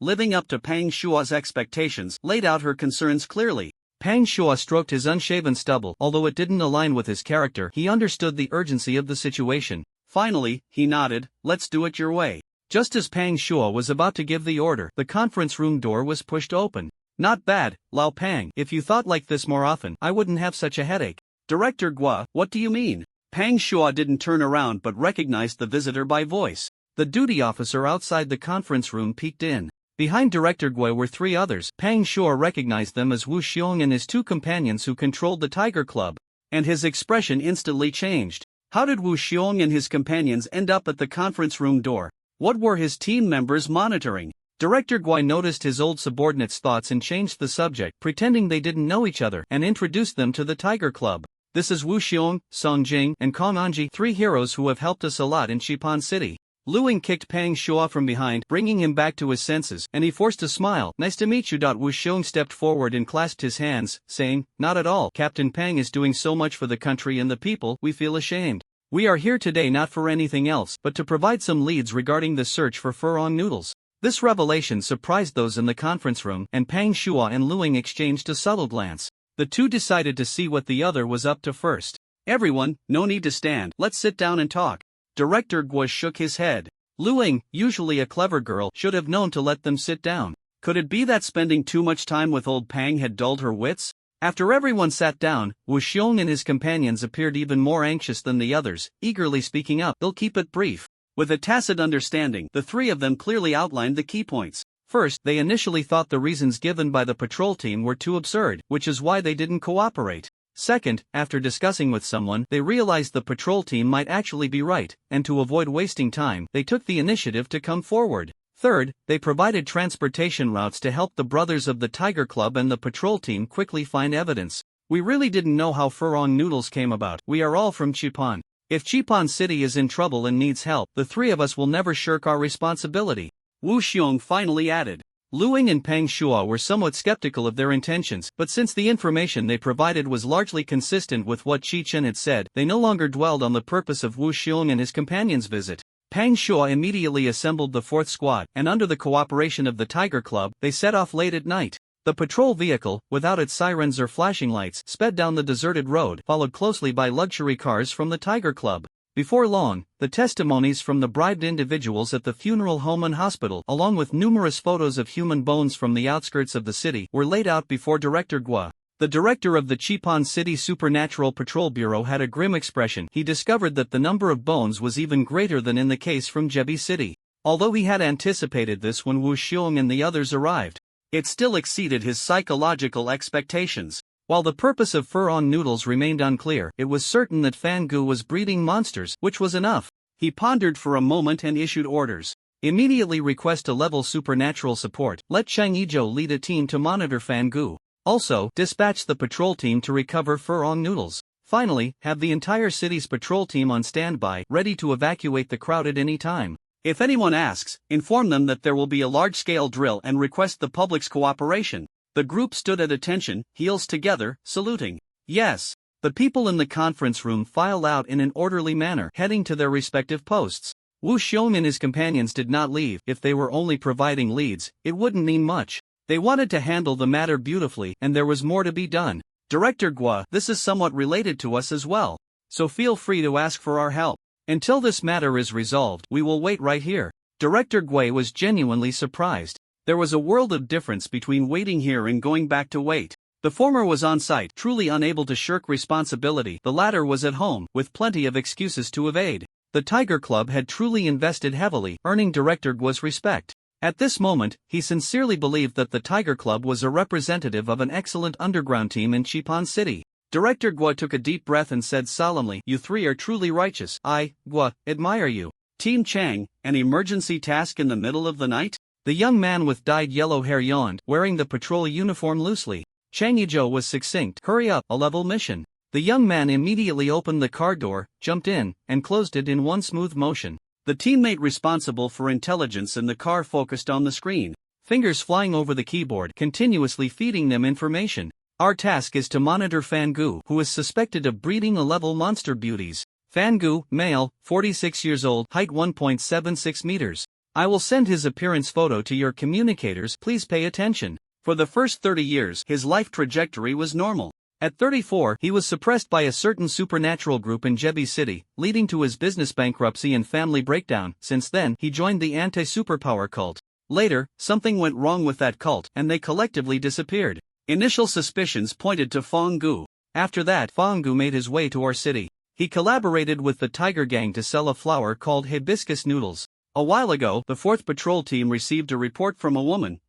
living up to Pang Shua's expectations, laid out her concerns clearly. Pang Shua stroked his unshaven stubble. Although it didn't align with his character, he understood the urgency of the situation. Finally, he nodded, "Let's do it your way." Just as Pang Shua was about to give the order, the conference room door was pushed open. "Not bad, Lao Pang. If you thought like this more often, I wouldn't have such a headache." "Director Gua, what do you mean?" Pang Shua didn't turn around but recognized the visitor by voice. The duty officer outside the conference room peeked in. Behind Director Gui were three others. Pang Shua recognized them as Wu Xiong and his two companions who controlled the Tiger Club. And his expression instantly changed. How did Wu Xiong and his companions end up at the conference room door? What were his team members monitoring? Director Gui noticed his old subordinate's thoughts and changed the subject, pretending they didn't know each other, and introduced them to the Tiger Club. "This is Wu Xiong, Song Jing, and Kong Anji, three heroes who have helped us a lot in Xipan City." Lu Ying kicked Pang Shua from behind, bringing him back to his senses, and he forced a smile. "Nice to meet you." Wu Xiong stepped forward and clasped his hands, saying, "Not at all. Captain Pang is doing so much for the country and the people, we feel ashamed. We are here today not for anything else, but to provide some leads regarding the search for furong noodles." This revelation surprised those in the conference room, and Pang Shua and Lu Ying exchanged a subtle glance. The two decided to see what the other was up to first. "Everyone, no need to stand. Let's sit down and talk." Director Gua shook his head. Lu Ying, usually a clever girl, should have known to let them sit down. Could it be that spending too much time with old Pang had dulled her wits? After everyone sat down, Wu Xiong and his companions appeared even more anxious than the others, eagerly speaking up. "They'll keep it brief." With a tacit understanding, the three of them clearly outlined the key points. First, they initially thought the reasons given by the patrol team were too absurd, which is why they didn't cooperate. Second, after discussing with someone, they realized the patrol team might actually be right, and to avoid wasting time, they took the initiative to come forward. Third, they provided transportation routes to help the brothers of the Tiger Club and the patrol team quickly find evidence. "We really didn't know how furong noodles came about. We are all from Xipan. If Xipan City is in trouble and needs help, the three of us will never shirk our responsibility," Wu Xiong finally added. Lu Ying and Pang Shua were somewhat skeptical of their intentions, but since the information they provided was largely consistent with what Qi Chen had said, they no longer dwelled on the purpose of Wu Xiong and his companions' visit. Pang Shua immediately assembled the fourth squad, and under the cooperation of the Tiger Club, they set off late at night. The patrol vehicle, without its sirens or flashing lights, sped down the deserted road, followed closely by luxury cars from the Tiger Club. Before long, the testimonies from the bribed individuals at the funeral home and hospital, along with numerous photos of human bones from the outskirts of the city, were laid out before Director Gua. The director of the Xipan City Supernatural Patrol Bureau had a grim expression. He discovered that the number of bones was even greater than in the case from Jebi City. Although he had anticipated this when Wu Xiong and the others arrived, it still exceeded his psychological expectations. While the purpose of furong noodles remained unclear, it was certain that Fan Gu was breeding monsters, which was enough. He pondered for a moment and issued orders. Immediately request a level supernatural support. Let Chang Yizhou lead a team to monitor Fan Gu. Also, dispatch the patrol team to recover furong noodles. Finally, have the entire city's patrol team on standby, ready to evacuate the crowd at any time. If anyone asks, inform them that there will be a large-scale drill and request the public's cooperation. The group stood at attention, heels together, saluting. Yes. The people in the conference room filed out in an orderly manner, heading to their respective posts. Wu Xiong and his companions did not leave. If they were only providing leads, it wouldn't mean much. They wanted to handle the matter beautifully, and there was more to be done. Director Gua, this is somewhat related to us as well, so feel free to ask for our help. Until this matter is resolved, we will wait right here. Director Gui was genuinely surprised. There was a world of difference between waiting here and going back to wait. The former was on site, truly unable to shirk responsibility. The latter was at home, with plenty of excuses to evade. The Tiger Club had truly invested heavily, earning Director Gua's respect. At this moment, he sincerely believed that the Tiger Club was a representative of an excellent underground team in Qipan City. Director Gua took a deep breath and said solemnly, "You three are truly righteous. I, Gua, admire you." Team Chang, an emergency task in the middle of the night? The young man with dyed yellow hair yawned, wearing the patrol uniform loosely. Chang Yizhou was succinct. "Hurry up, a level mission." The young man immediately opened the car door, jumped in, and closed it in one smooth motion. The teammate responsible for intelligence in the car focused on the screen, fingers flying over the keyboard, continuously feeding them information. Our task is to monitor Fangu, who is suspected of breeding a-level monster beauties. Fangu, male, 46 years old, height 1.76 meters. I will send his appearance photo to your communicators, please pay attention. For the first 30 years, his life trajectory was normal. At 34, he was suppressed by a certain supernatural group in Jebi City, leading to his business bankruptcy and family breakdown. Since then, he joined the anti-superpower cult. Later, something went wrong with that cult, and they collectively disappeared. Initial suspicions pointed to Fangu. After that, Fangu made his way to our city. He collaborated with the Tiger Gang to sell a flower called hibiscus noodles. A while ago, the 4th Patrol Team received a report from a woman.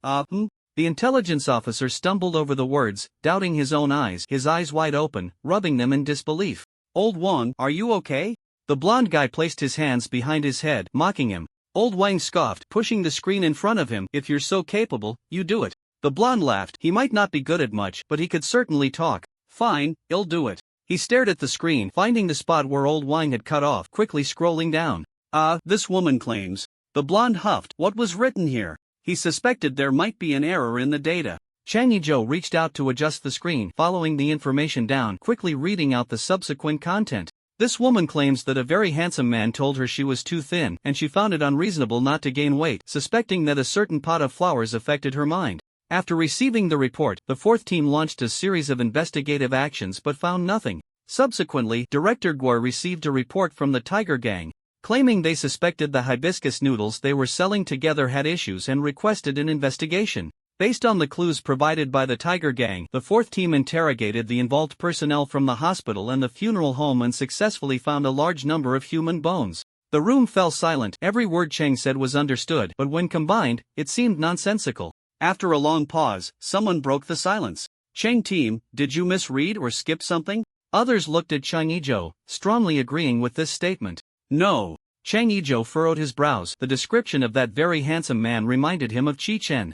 The intelligence officer stumbled over the words, doubting his own eyes, his eyes wide open, rubbing them in disbelief. "Old Wang, are you okay?" The blonde guy placed his hands behind his head, mocking him. Old Wang scoffed, pushing the screen in front of him. "If you're so capable, you do it." The blonde laughed. He might not be good at much, but he could certainly talk. "Fine, I'll do it." He stared at the screen, finding the spot where Old Wang had cut off, quickly scrolling down. This woman claims. The blonde huffed. What was written here? He suspected there might be an error in the data. Chang Yizhou reached out to adjust the screen, following the information down, quickly reading out the subsequent content. This woman claims that a very handsome man told her she was too thin, and she found it unreasonable not to gain weight, suspecting that a certain pot of flowers affected her mind. After receiving the report, the 4th team launched a series of investigative actions but found nothing. Subsequently, Director Guo received a report from the Tiger Gang, claiming they suspected the hibiscus noodles they were selling together had issues and requested an investigation. Based on the clues provided by the Tiger Gang, the 4th team interrogated the involved personnel from the hospital and the funeral home and successfully found a large number of human bones. The room fell silent. Every word Cheng said was understood, but when combined, it seemed nonsensical. After a long pause, someone broke the silence. "Cheng team, did you misread or skip something?" Others looked at Chang Yizhou, strongly agreeing with this statement. "No." Chang Yizhou furrowed his brows. The description of that very handsome man reminded him of Qi Chen.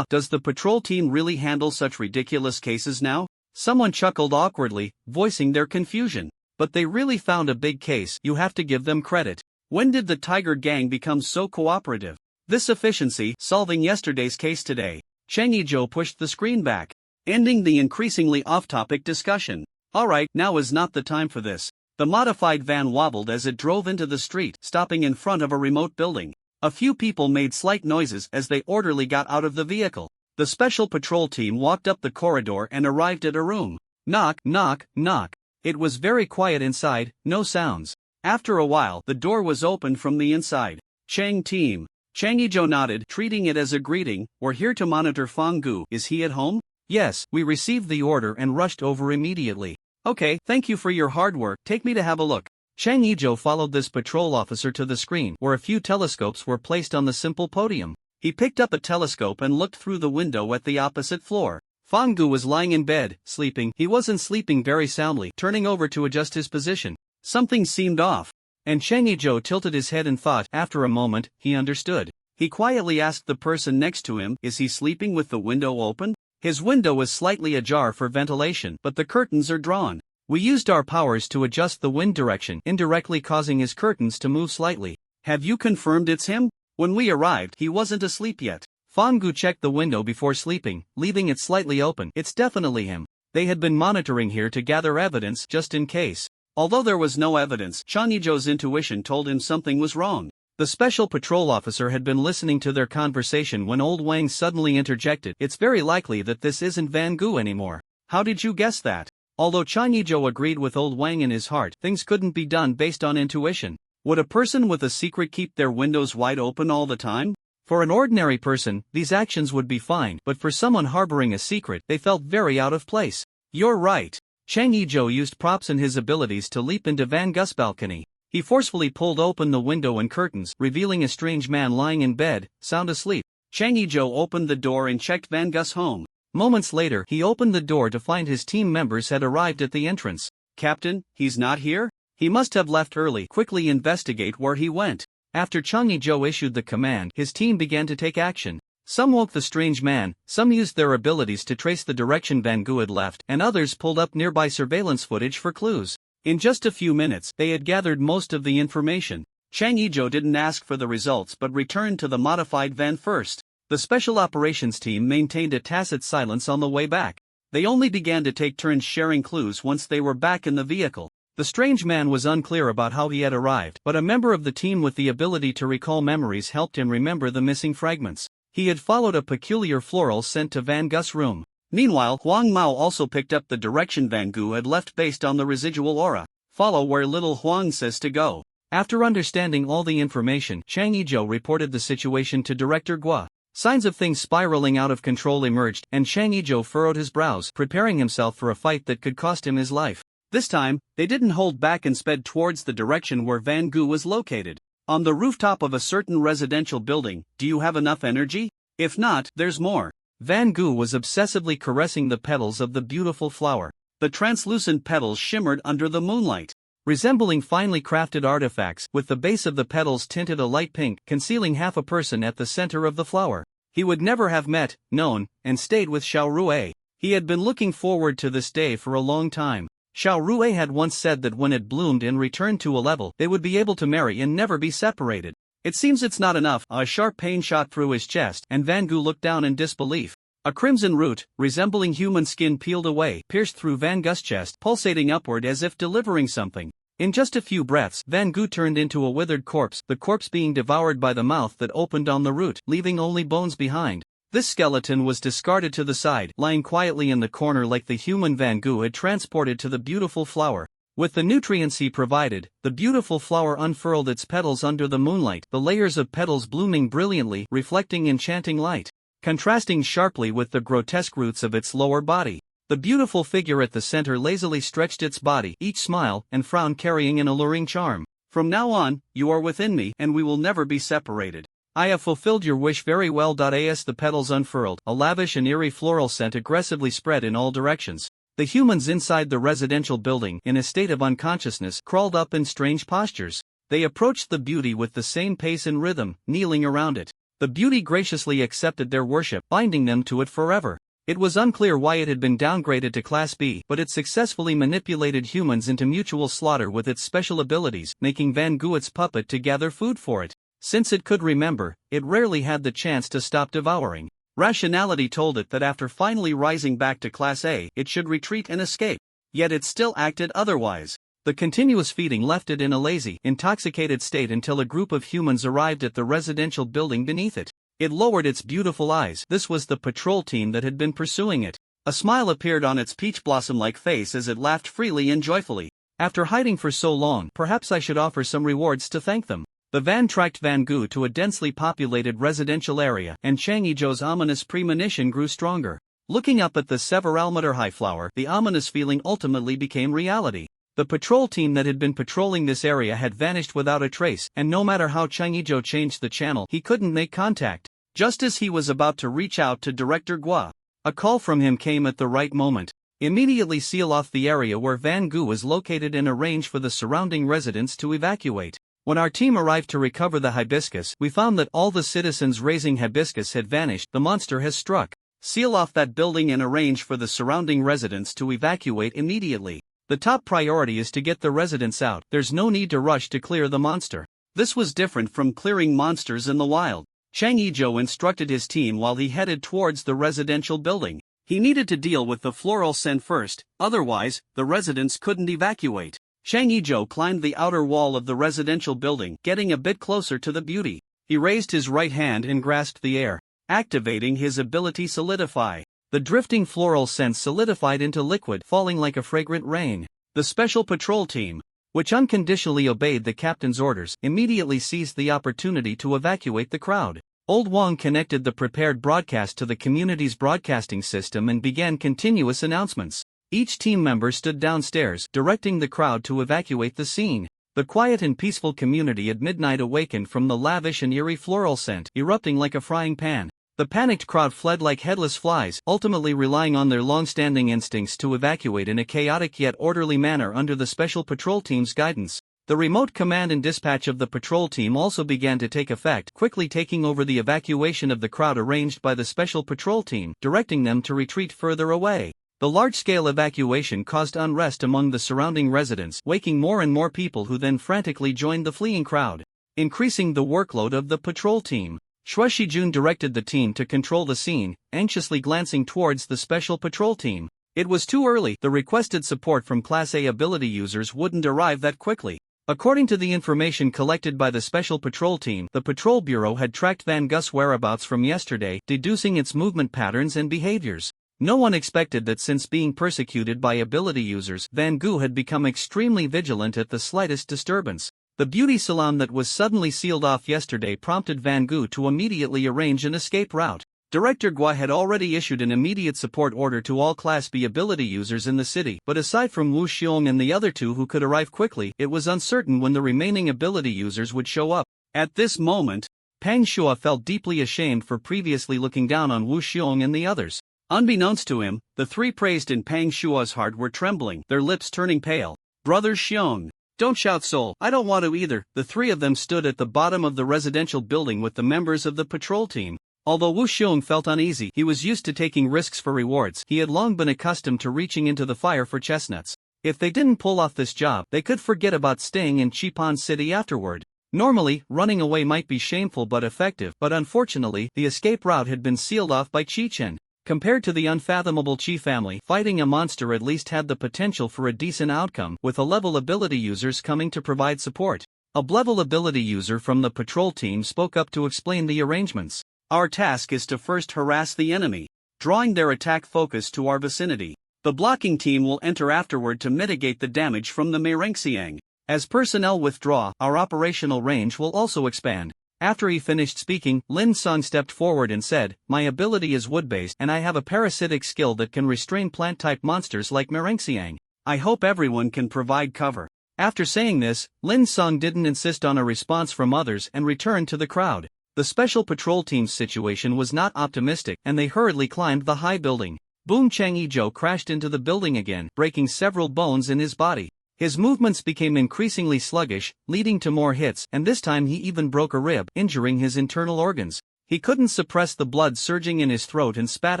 Does the patrol team really handle such ridiculous cases now? Someone chuckled awkwardly, voicing their confusion. But they really found a big case. You have to give them credit. When did the Tiger Gang become so cooperative? This efficiency, solving yesterday's case today. Chang Yizhou pushed the screen back, ending the increasingly off-topic discussion. Alright, now is not the time for this. The modified van wobbled as it drove into the street, stopping in front of a remote building. A few people made slight noises as they orderly got out of the vehicle. The special patrol team walked up the corridor and arrived at a room. Knock, knock, knock. It was very quiet inside, no sounds. After a while, the door was opened from the inside. "Chang team." Chang Yizhou nodded, treating it as a greeting. "We're here to monitor Fangu. Is he at home?" "Yes, we received the order and rushed over immediately." "Okay, thank you for your hard work. Take me to have a look." Chang Yizhou followed this patrol officer to the screen, where a few telescopes were placed on the simple podium. He picked up a telescope and looked through the window at the opposite floor. Fangu was lying in bed, sleeping. He wasn't sleeping very soundly, turning over to adjust his position. Something seemed off. And Chang Yizhou tilted his head and thought. After a moment, he understood. He quietly asked the person next to him, "Is he sleeping with the window open?" His window is slightly ajar for ventilation, but the curtains are drawn. We used our powers to adjust the wind direction, indirectly causing his curtains to move slightly. Have you confirmed it's him? When we arrived, he wasn't asleep yet. Fangu checked the window before sleeping, leaving it slightly open. It's definitely him. They had been monitoring here to gather evidence just in case. Although there was no evidence, Chanijo's intuition told him something was wrong. The special patrol officer had been listening to their conversation when old Wang suddenly interjected. It's very likely that this isn't Van Gu anymore. How did you guess that? Although Chanijo agreed with old Wang in his heart, things couldn't be done based on intuition. Would a person with a secret keep their windows wide open all the time? For an ordinary person, these actions would be fine, but for someone harboring a secret, they felt very out of place. You're right. Chang Yizhou used props and his abilities to leap into Van Gus's balcony. He forcefully pulled open the window and curtains, revealing a strange man lying in bed, sound asleep. Chang Yizhou opened the door and checked Van Gus's home. Moments later, he opened the door to find his team members had arrived at the entrance. Captain, he's not here? He must have left early. Quickly investigate where he went. After Chang Yizhou issued the command, his team began to take action. Some woke the strange man, some used their abilities to trace the direction Van Gu had left, and others pulled up nearby surveillance footage for clues. In just a few minutes, they had gathered most of the information. Chang Yizhou didn't ask for the results but returned to the modified van first. The special operations team maintained a tacit silence on the way back. They only began to take turns sharing clues once they were back in the vehicle. The strange man was unclear about how he had arrived, but a member of the team with the ability to recall memories helped him remember the missing fragments. He had followed a peculiar floral sent to Van Gus's room. Meanwhile, Huang Mao also picked up the direction Van Gu had left based on the residual aura. Follow where little Huang says to go. After understanding all the information, Chang Yizhou reported the situation to Director Gua. Signs of things spiraling out of control emerged, and Chang Yizhou furrowed his brows, preparing himself for a fight that could cost him his life. This time, they didn't hold back and sped towards the direction where Van Gu was located. On the rooftop of a certain residential building. Do you have enough energy? If not, there's more. Van Gu was obsessively caressing the petals of the beautiful flower. The translucent petals shimmered under the moonlight, resembling finely crafted artifacts, with the base of the petals tinted a light pink, concealing half a person at the center of the flower. He would never have met, known, and stayed with Xiao Rue. He had been looking forward to this day for a long time. Xiao Rue had once said that when it bloomed and returned to a level, they would be able to marry and never be separated. It seems it's not enough. A sharp pain shot through his chest, and Van Gu looked down in disbelief. A crimson root, resembling human skin, peeled away, pierced through Van Gus's chest, pulsating upward as if delivering something. In just a few breaths, Van Gu turned into a withered corpse, the corpse being devoured by the mouth that opened on the root, leaving only bones behind. This skeleton was discarded to the side, lying quietly in the corner like the human Van Gu had transported to the beautiful flower. With the nutrients he provided, the beautiful flower unfurled its petals under the moonlight, the layers of petals blooming brilliantly, reflecting enchanting light, contrasting sharply with the grotesque roots of its lower body. The beautiful figure at the center lazily stretched its body, each smile and frown carrying an alluring charm. From now on, you are within me, and we will never be separated. I have fulfilled your wish very well. As the petals unfurled, a lavish and eerie floral scent aggressively spread in all directions. The humans inside the residential building, in a state of unconsciousness, crawled up in strange postures. They approached the beauty with the same pace and rhythm, kneeling around it. The beauty graciously accepted their worship, binding them to it forever. It was unclear why it had been downgraded to Class B, but it successfully manipulated humans into mutual slaughter with its special abilities, making Van Gu its puppet to gather food for it. Since it could remember, it rarely had the chance to stop devouring. Rationality told it that after finally rising back to Class A, it should retreat and escape. Yet it still acted otherwise. The continuous feeding left it in a lazy, intoxicated state until a group of humans arrived at the residential building beneath it. It lowered its beautiful eyes. This was the patrol team that had been pursuing it. A smile appeared on its peach blossom-like face as it laughed freely and joyfully. After hiding for so long, perhaps I should offer some rewards to thank them. The van tracked Van Gu to a densely populated residential area, and Chang Yizhou's ominous premonition grew stronger. Looking up at the Severalmeter high flower, the ominous feeling ultimately became reality. The patrol team that had been patrolling this area had vanished without a trace, and no matter how Chang Yizhou changed the channel, he couldn't make contact. Just as he was about to reach out to Director Gua, a call from him came at the right moment. Immediately seal off the area where Van Gu was located and arrange for the surrounding residents to evacuate. When our team arrived to recover the hibiscus, we found that all the citizens raising hibiscus had vanished. The monster has struck. seal off that building and arrange for the surrounding residents to evacuate immediately. The top priority is to get the residents out. There's no need to rush to clear the monster. This was different from clearing monsters in the wild. Chang Yizhou instructed his team while he headed towards the residential building. He needed to deal with the floral scent first, otherwise, the residents couldn't evacuate. Chang Yizhou climbed the outer wall of the residential building, getting a bit closer to the beauty. He raised his right hand and grasped the air, activating his ability Solidify. The drifting floral scent solidified into liquid, falling like a fragrant rain. The special patrol team, which unconditionally obeyed the captain's orders, immediately seized the opportunity to evacuate the crowd. Old Wang connected the prepared broadcast to the community's broadcasting system and began continuous announcements. Each team member stood downstairs, directing the crowd to evacuate the scene. The quiet and peaceful community at midnight awakened from the lavish and eerie floral scent, erupting like a frying pan. The panicked crowd fled like headless flies, ultimately relying on their long-standing instincts to evacuate in a chaotic yet orderly manner under the special patrol team's guidance. The remote command and dispatch of the patrol team also began to take effect, quickly taking over the evacuation of the crowd arranged by the special patrol team, directing them to retreat further away. The large-scale evacuation caused unrest among the surrounding residents, waking more and more people who then frantically joined the fleeing crowd, increasing the workload of the patrol team. Shuo Shijun directed the team to control the scene, anxiously glancing towards the special patrol team. It was too early. The requested support from Class A ability users wouldn't arrive that quickly. According to the information collected by the special patrol team, the patrol bureau had tracked Van Gu's whereabouts from yesterday, deducing its movement patterns and behaviors. No one expected that since being persecuted by ability users, Van Gu had become extremely vigilant at the slightest disturbance. The beauty salon that was suddenly sealed off yesterday prompted Van Gu to immediately arrange an escape route. Director Gua had already issued an immediate support order to all Class B ability users in the city, but aside from Wu Xiong and the other two who could arrive quickly, it was uncertain when the remaining ability users would show up. At this moment, Pang Shua felt deeply ashamed for previously looking down on Wu Xiong and the others. Unbeknownst to him, the three praised in Pang Shua's heart were trembling, their lips turning pale. Brother Xiong, don't shout, Soul. I don't want to either. The three of them stood at the bottom of the residential building with the members of the patrol team. Although Wu Xiong felt uneasy, he was used to taking risks for rewards. He had long been accustomed to reaching into the fire for chestnuts. If they didn't pull off this job, they could forget about staying in Chipan City afterward. Normally, running away might be shameful but effective, but unfortunately, the escape route had been sealed off by Qi Chen. Compared to the unfathomable Qi family, fighting a monster at least had the potential for a decent outcome, with a level ability users coming to provide support. A level ability user from the patrol team spoke up to explain the arrangements. Our task is to first harass the enemy, drawing their attack focus to our vicinity. The blocking team will enter afterward to mitigate the damage from the Meirenxiang. As personnel withdraw, our operational range will also expand. After he finished speaking, Lin Song stepped forward and said, "My ability is wood-based and I have a parasitic skill that can restrain plant-type monsters like Meirenxiang. I hope everyone can provide cover." After saying this, Lin Song didn't insist on a response from others and returned to the crowd. The special patrol team's situation was not optimistic and they hurriedly climbed the high building. Boom! Chang Yizhou crashed into the building again, breaking several bones in his body. His movements became increasingly sluggish, leading to more hits, and this time he even broke a rib, injuring his internal organs. He couldn't suppress the blood surging in his throat and spat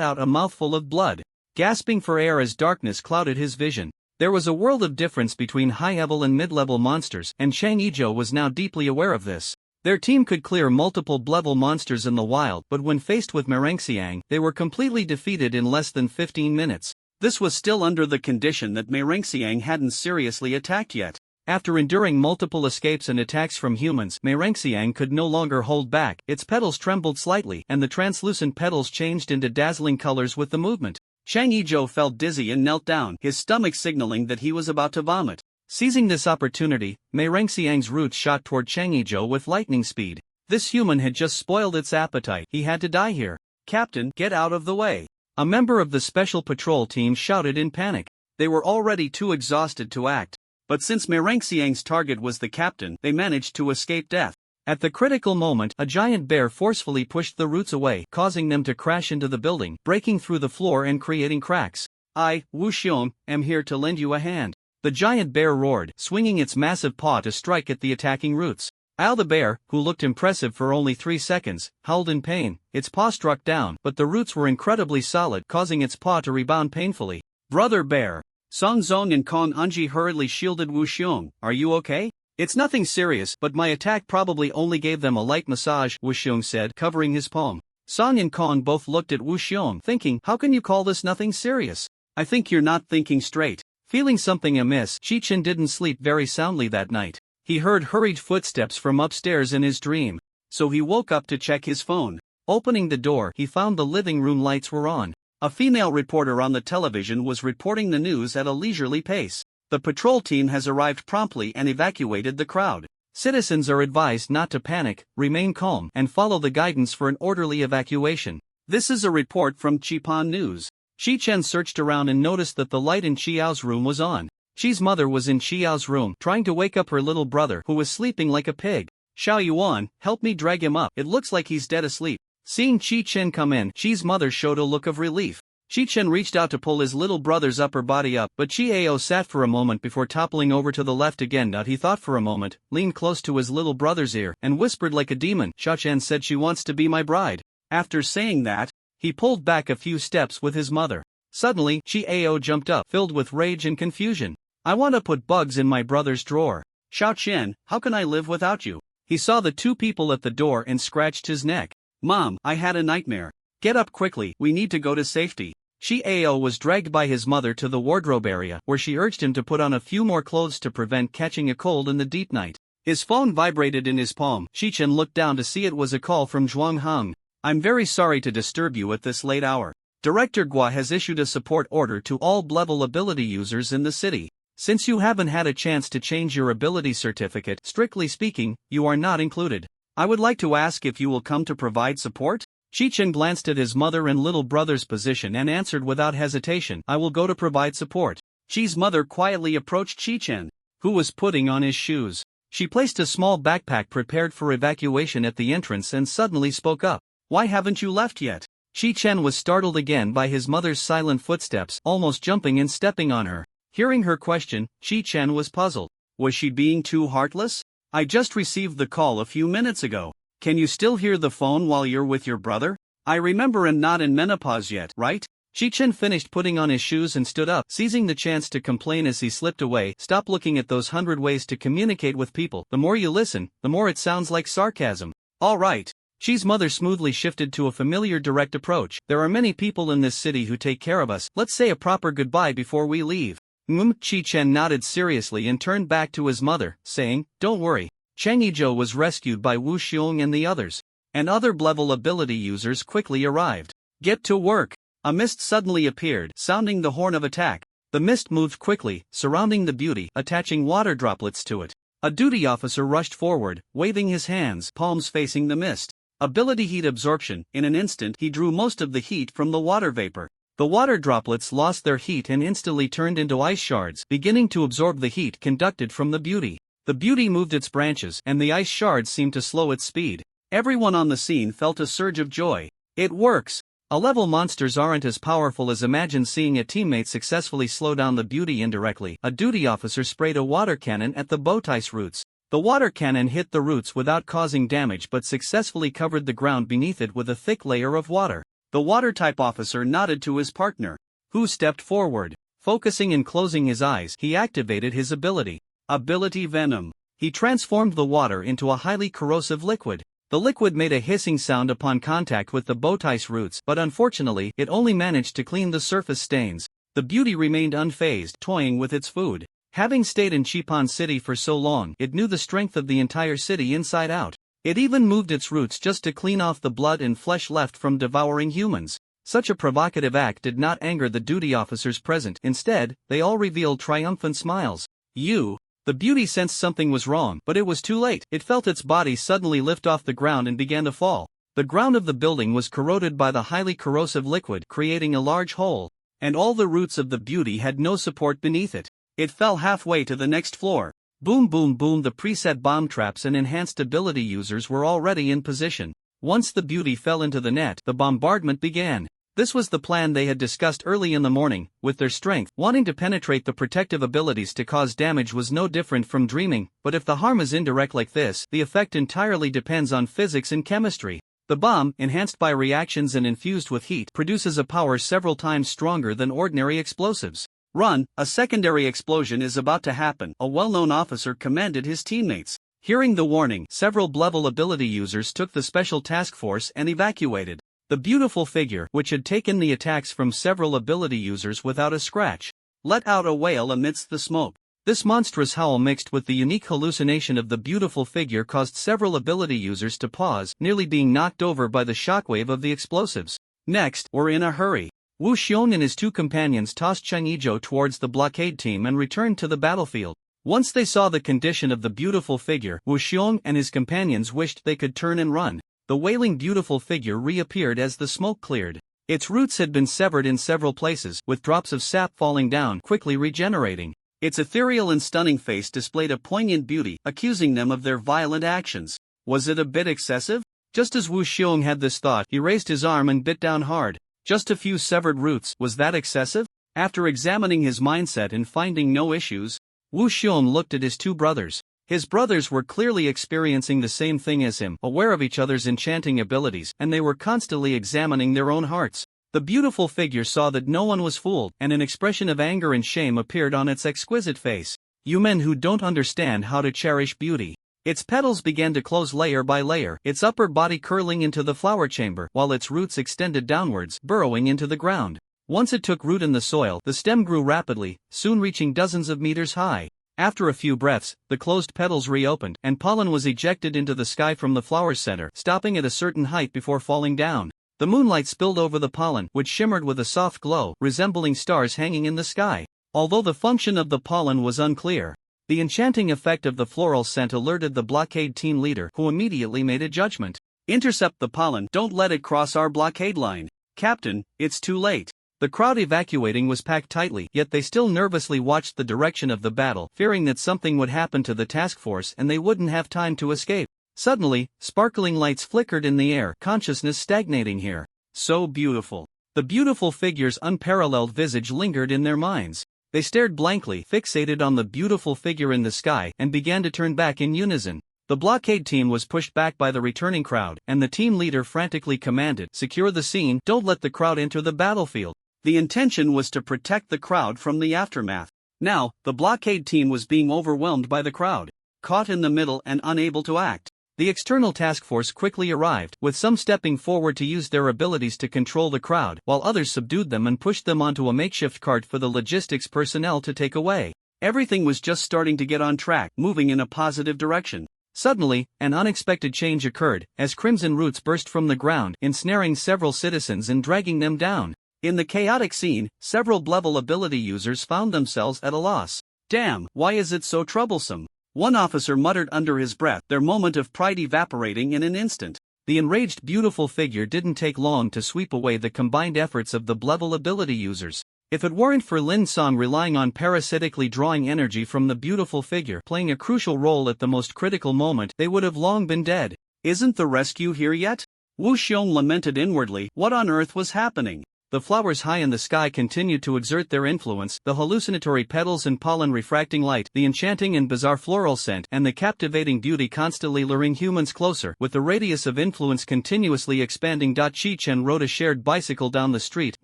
out a mouthful of blood, gasping for air as darkness clouded his vision. There was a world of difference between high-level and mid-level monsters, and Chang Yizhou was now deeply aware of this. Their team could clear multiple level monsters in the wild, but when faced with Meirenxiang, they were completely defeated in less than 15 minutes. This was still under the condition that Meirenxiang hadn't seriously attacked yet. After enduring multiple escapes and attacks from humans, Meirenxiang could no longer hold back. Its petals trembled slightly, and the translucent petals changed into dazzling colors with the movement. Chang Yizhou felt dizzy and knelt down, his stomach signaling that he was about to vomit. Seizing this opportunity, Meirenxiang's roots shot toward Chang Yizhou with lightning speed. This human had just spoiled its appetite. He had to die here. "Captain, get out of the way!" A member of the special patrol team shouted in panic. They were already too exhausted to act. But since Meirenxiang's target was the captain, they managed to escape death. At the critical moment, a giant bear forcefully pushed the roots away, causing them to crash into the building, breaking through the floor and creating cracks. "I, Wu Xiong, am here to lend you a hand." The giant bear roared, swinging its massive paw to strike at the attacking roots. Al the bear, who looked impressive for only 3 seconds, howled in pain. Its paw struck down, but the roots were incredibly solid, causing its paw to rebound painfully. Brother bear. Song Zong and Kong Anji hurriedly shielded Wu Xiong. Are you okay? It's nothing serious, but my attack probably only gave them a light massage, Wu Xiong said, covering his palm. Song and Kong both looked at Wu Xiong, thinking, how can you call this nothing serious? I think you're not thinking straight. Feeling something amiss, Chi-Chin didn't sleep very soundly that night. He heard hurried footsteps from upstairs in his dream. So he woke up to check his phone. Opening the door, he found the living room lights were on. A female reporter on the television was reporting the news at a leisurely pace. The patrol team has arrived promptly and evacuated the crowd. Citizens are advised not to panic, remain calm, and follow the guidance for an orderly evacuation. This is a report from Chipan News. Chi-Chen searched around and noticed that the light in Chiao's room was on. Chi's mother was in Chiao's room, trying to wake up her little brother who was sleeping like a pig. Xiao Yuan, help me drag him up. It looks like he's dead asleep. Seeing Chi-Chen come in, Chi's mother showed a look of relief. Chi-Chen reached out to pull his little brother's upper body up, but Chi-Ao sat for a moment before toppling over to the left again. He thought for a moment, leaned close to his little brother's ear, and whispered like a demon, Xiao-Chen said she wants to be my bride. After saying that, he pulled back a few steps with his mother. Suddenly, Chi-Ao jumped up, filled with rage and confusion. I want to put bugs in my brother's drawer. Xiao-Chen, how can I live without you? He saw the two people at the door and scratched his neck. Mom, I had a nightmare. Get up quickly, we need to go to safety. Chi-Ao was dragged by his mother to the wardrobe area, where she urged him to put on a few more clothes to prevent catching a cold in the deep night. His phone vibrated in his palm. Chi-Chen looked down to see it was a call from Zhuang Heng. I'm very sorry to disturb you at this late hour. Director Gua has issued a support order to all level ability users in the city. Since you haven't had a chance to change your ability certificate, strictly speaking, you are not included. I would like to ask if you will come to provide support? Chi-Chen glanced at his mother and little brother's position and answered without hesitation, I will go to provide support. Chi's mother quietly approached Chi-Chen, who was putting on his shoes. She placed a small backpack prepared for evacuation at the entrance and suddenly spoke up. Why haven't you left yet? Chi-Chen was startled again by his mother's silent footsteps, almost jumping and stepping on her. Hearing her question, Chi-Chen was puzzled. Was she being too heartless? I just received the call a few minutes ago. Can you still hear the phone while you're with your brother? I remember I'm not in menopause yet, right? Chi-Chen finished putting on his shoes and stood up, seizing the chance to complain as he slipped away. Stop looking at those 100 ways to communicate with people. The more you listen, the more it sounds like sarcasm. All right. Chi's mother smoothly shifted to a familiar direct approach. There are many people in this city who take care of us. Let's say a proper goodbye before we leave. Chi-Chen nodded seriously and turned back to his mother, saying, don't worry. Chang Yizhou was rescued by Wu Xiong and the others. And other level ability users quickly arrived. Get to work. A mist suddenly appeared, sounding the horn of attack. The mist moved quickly, surrounding the beauty, attaching water droplets to it. A duty officer rushed forward, waving his hands, palms facing the mist. Ability heat absorption. In an instant he drew most of the heat from the water vapor. The water droplets lost their heat and instantly turned into ice shards, beginning to absorb the heat conducted from the beauty. The beauty moved its branches, and the ice shards seemed to slow its speed. Everyone on the scene felt a surge of joy. It works! A-level monsters aren't as powerful as imagine seeing a teammate successfully slow down the beauty indirectly. A duty officer sprayed a water cannon at the bowtie's roots. The water cannon hit the roots without causing damage but successfully covered the ground beneath it with a thick layer of water. The water-type officer nodded to his partner, who stepped forward. Focusing and closing his eyes, he activated his ability. Ability Venom. He transformed the water into a highly corrosive liquid. The liquid made a hissing sound upon contact with the bowtie's roots, but unfortunately, it only managed to clean the surface stains. The beauty remained unfazed, toying with its food. Having stayed in Chipan City for so long, it knew the strength of the entire city inside out. It even moved its roots just to clean off the blood and flesh left from devouring humans. Such a provocative act did not anger the duty officers present. Instead, they all revealed triumphant smiles. The beauty sensed something was wrong, but it was too late. It felt its body suddenly lift off the ground and began to fall. The ground of the building was corroded by the highly corrosive liquid, creating a large hole. And all the roots of the beauty had no support beneath it. It fell halfway to the next floor. Boom boom boom, the preset bomb traps and enhanced ability users were already in position. Once the beauty fell into the net, the bombardment began. This was the plan they had discussed early in the morning. With their strength, wanting to penetrate the protective abilities to cause damage was no different from dreaming, but if the harm is indirect like this, the effect entirely depends on physics and chemistry. The bomb, enhanced by reactions and infused with heat, produces a power several times stronger than ordinary explosives. "Run, a secondary explosion is about to happen," a well-known officer commanded his teammates. Hearing the warning, several level ability users took the special task force and evacuated. The beautiful figure, which had taken the attacks from several ability users without a scratch, let out a wail amidst the smoke. This monstrous howl mixed with the unique hallucination of the beautiful figure caused several ability users to pause, nearly being knocked over by the shockwave of the explosives. Next, we're in a hurry. Wu Xiong and his two companions tossed Cheng Yizhou towards the blockade team and returned to the battlefield. Once they saw the condition of the beautiful figure, Wu Xiong and his companions wished they could turn and run. The wailing beautiful figure reappeared as the smoke cleared. Its roots had been severed in several places, with drops of sap falling down, quickly regenerating. Its ethereal and stunning face displayed a poignant beauty, accusing them of their violent actions. Was it a bit excessive? Just as Wu Xiong had this thought, he raised his arm and bit down hard. Just a few severed roots, was that excessive? After examining his mindset and finding no issues, Wu Xiong looked at his two brothers. His brothers were clearly experiencing the same thing as him, aware of each other's enchanting abilities, and they were constantly examining their own hearts. The beautiful figure saw that no one was fooled, and an expression of anger and shame appeared on its exquisite face. "You men who don't understand how to cherish beauty." Its petals began to close layer by layer, its upper body curling into the flower chamber, while its roots extended downwards, burrowing into the ground. Once it took root in the soil, the stem grew rapidly, soon reaching dozens of meters high. After a few breaths, the closed petals reopened, and pollen was ejected into the sky from the flower's center, stopping at a certain height before falling down. The moonlight spilled over the pollen, which shimmered with a soft glow, resembling stars hanging in the sky. Although the function of the pollen was unclear, the enchanting effect of the floral scent alerted the blockade team leader, who immediately made a judgment. "Intercept the pollen, don't let it cross our blockade line. Captain, it's too late." The crowd evacuating was packed tightly, yet they still nervously watched the direction of the battle, fearing that something would happen to the task force and they wouldn't have time to escape. Suddenly, sparkling lights flickered in the air, consciousness stagnating here. So beautiful. The beautiful figure's unparalleled visage lingered in their minds. They stared blankly, fixated on the beautiful figure in the sky, and began to turn back in unison. The blockade team was pushed back by the returning crowd, and the team leader frantically commanded, "Secure the scene, don't let the crowd enter the battlefield." The intention was to protect the crowd from the aftermath. Now, the blockade team was being overwhelmed by the crowd, caught in the middle and unable to act. The external task force quickly arrived, with some stepping forward to use their abilities to control the crowd, while others subdued them and pushed them onto a makeshift cart for the logistics personnel to take away. Everything was just starting to get on track, moving in a positive direction. Suddenly, an unexpected change occurred, as crimson roots burst from the ground, ensnaring several citizens and dragging them down. In the chaotic scene, several level ability users found themselves at a loss. "Damn, why is it so troublesome?" One officer muttered under his breath, their moment of pride evaporating in an instant. The enraged beautiful figure didn't take long to sweep away the combined efforts of the level ability users. If it weren't for Lin Song relying on parasitically drawing energy from the beautiful figure playing a crucial role at the most critical moment, they would have long been dead. "Isn't the rescue here yet?" Wu Xiong lamented inwardly. What on earth was happening? The flowers high in the sky continued to exert their influence, the hallucinatory petals and pollen refracting light, the enchanting and bizarre floral scent, and the captivating beauty constantly luring humans closer, with the radius of influence continuously expanding. Chi Chen rode a shared bicycle down the street,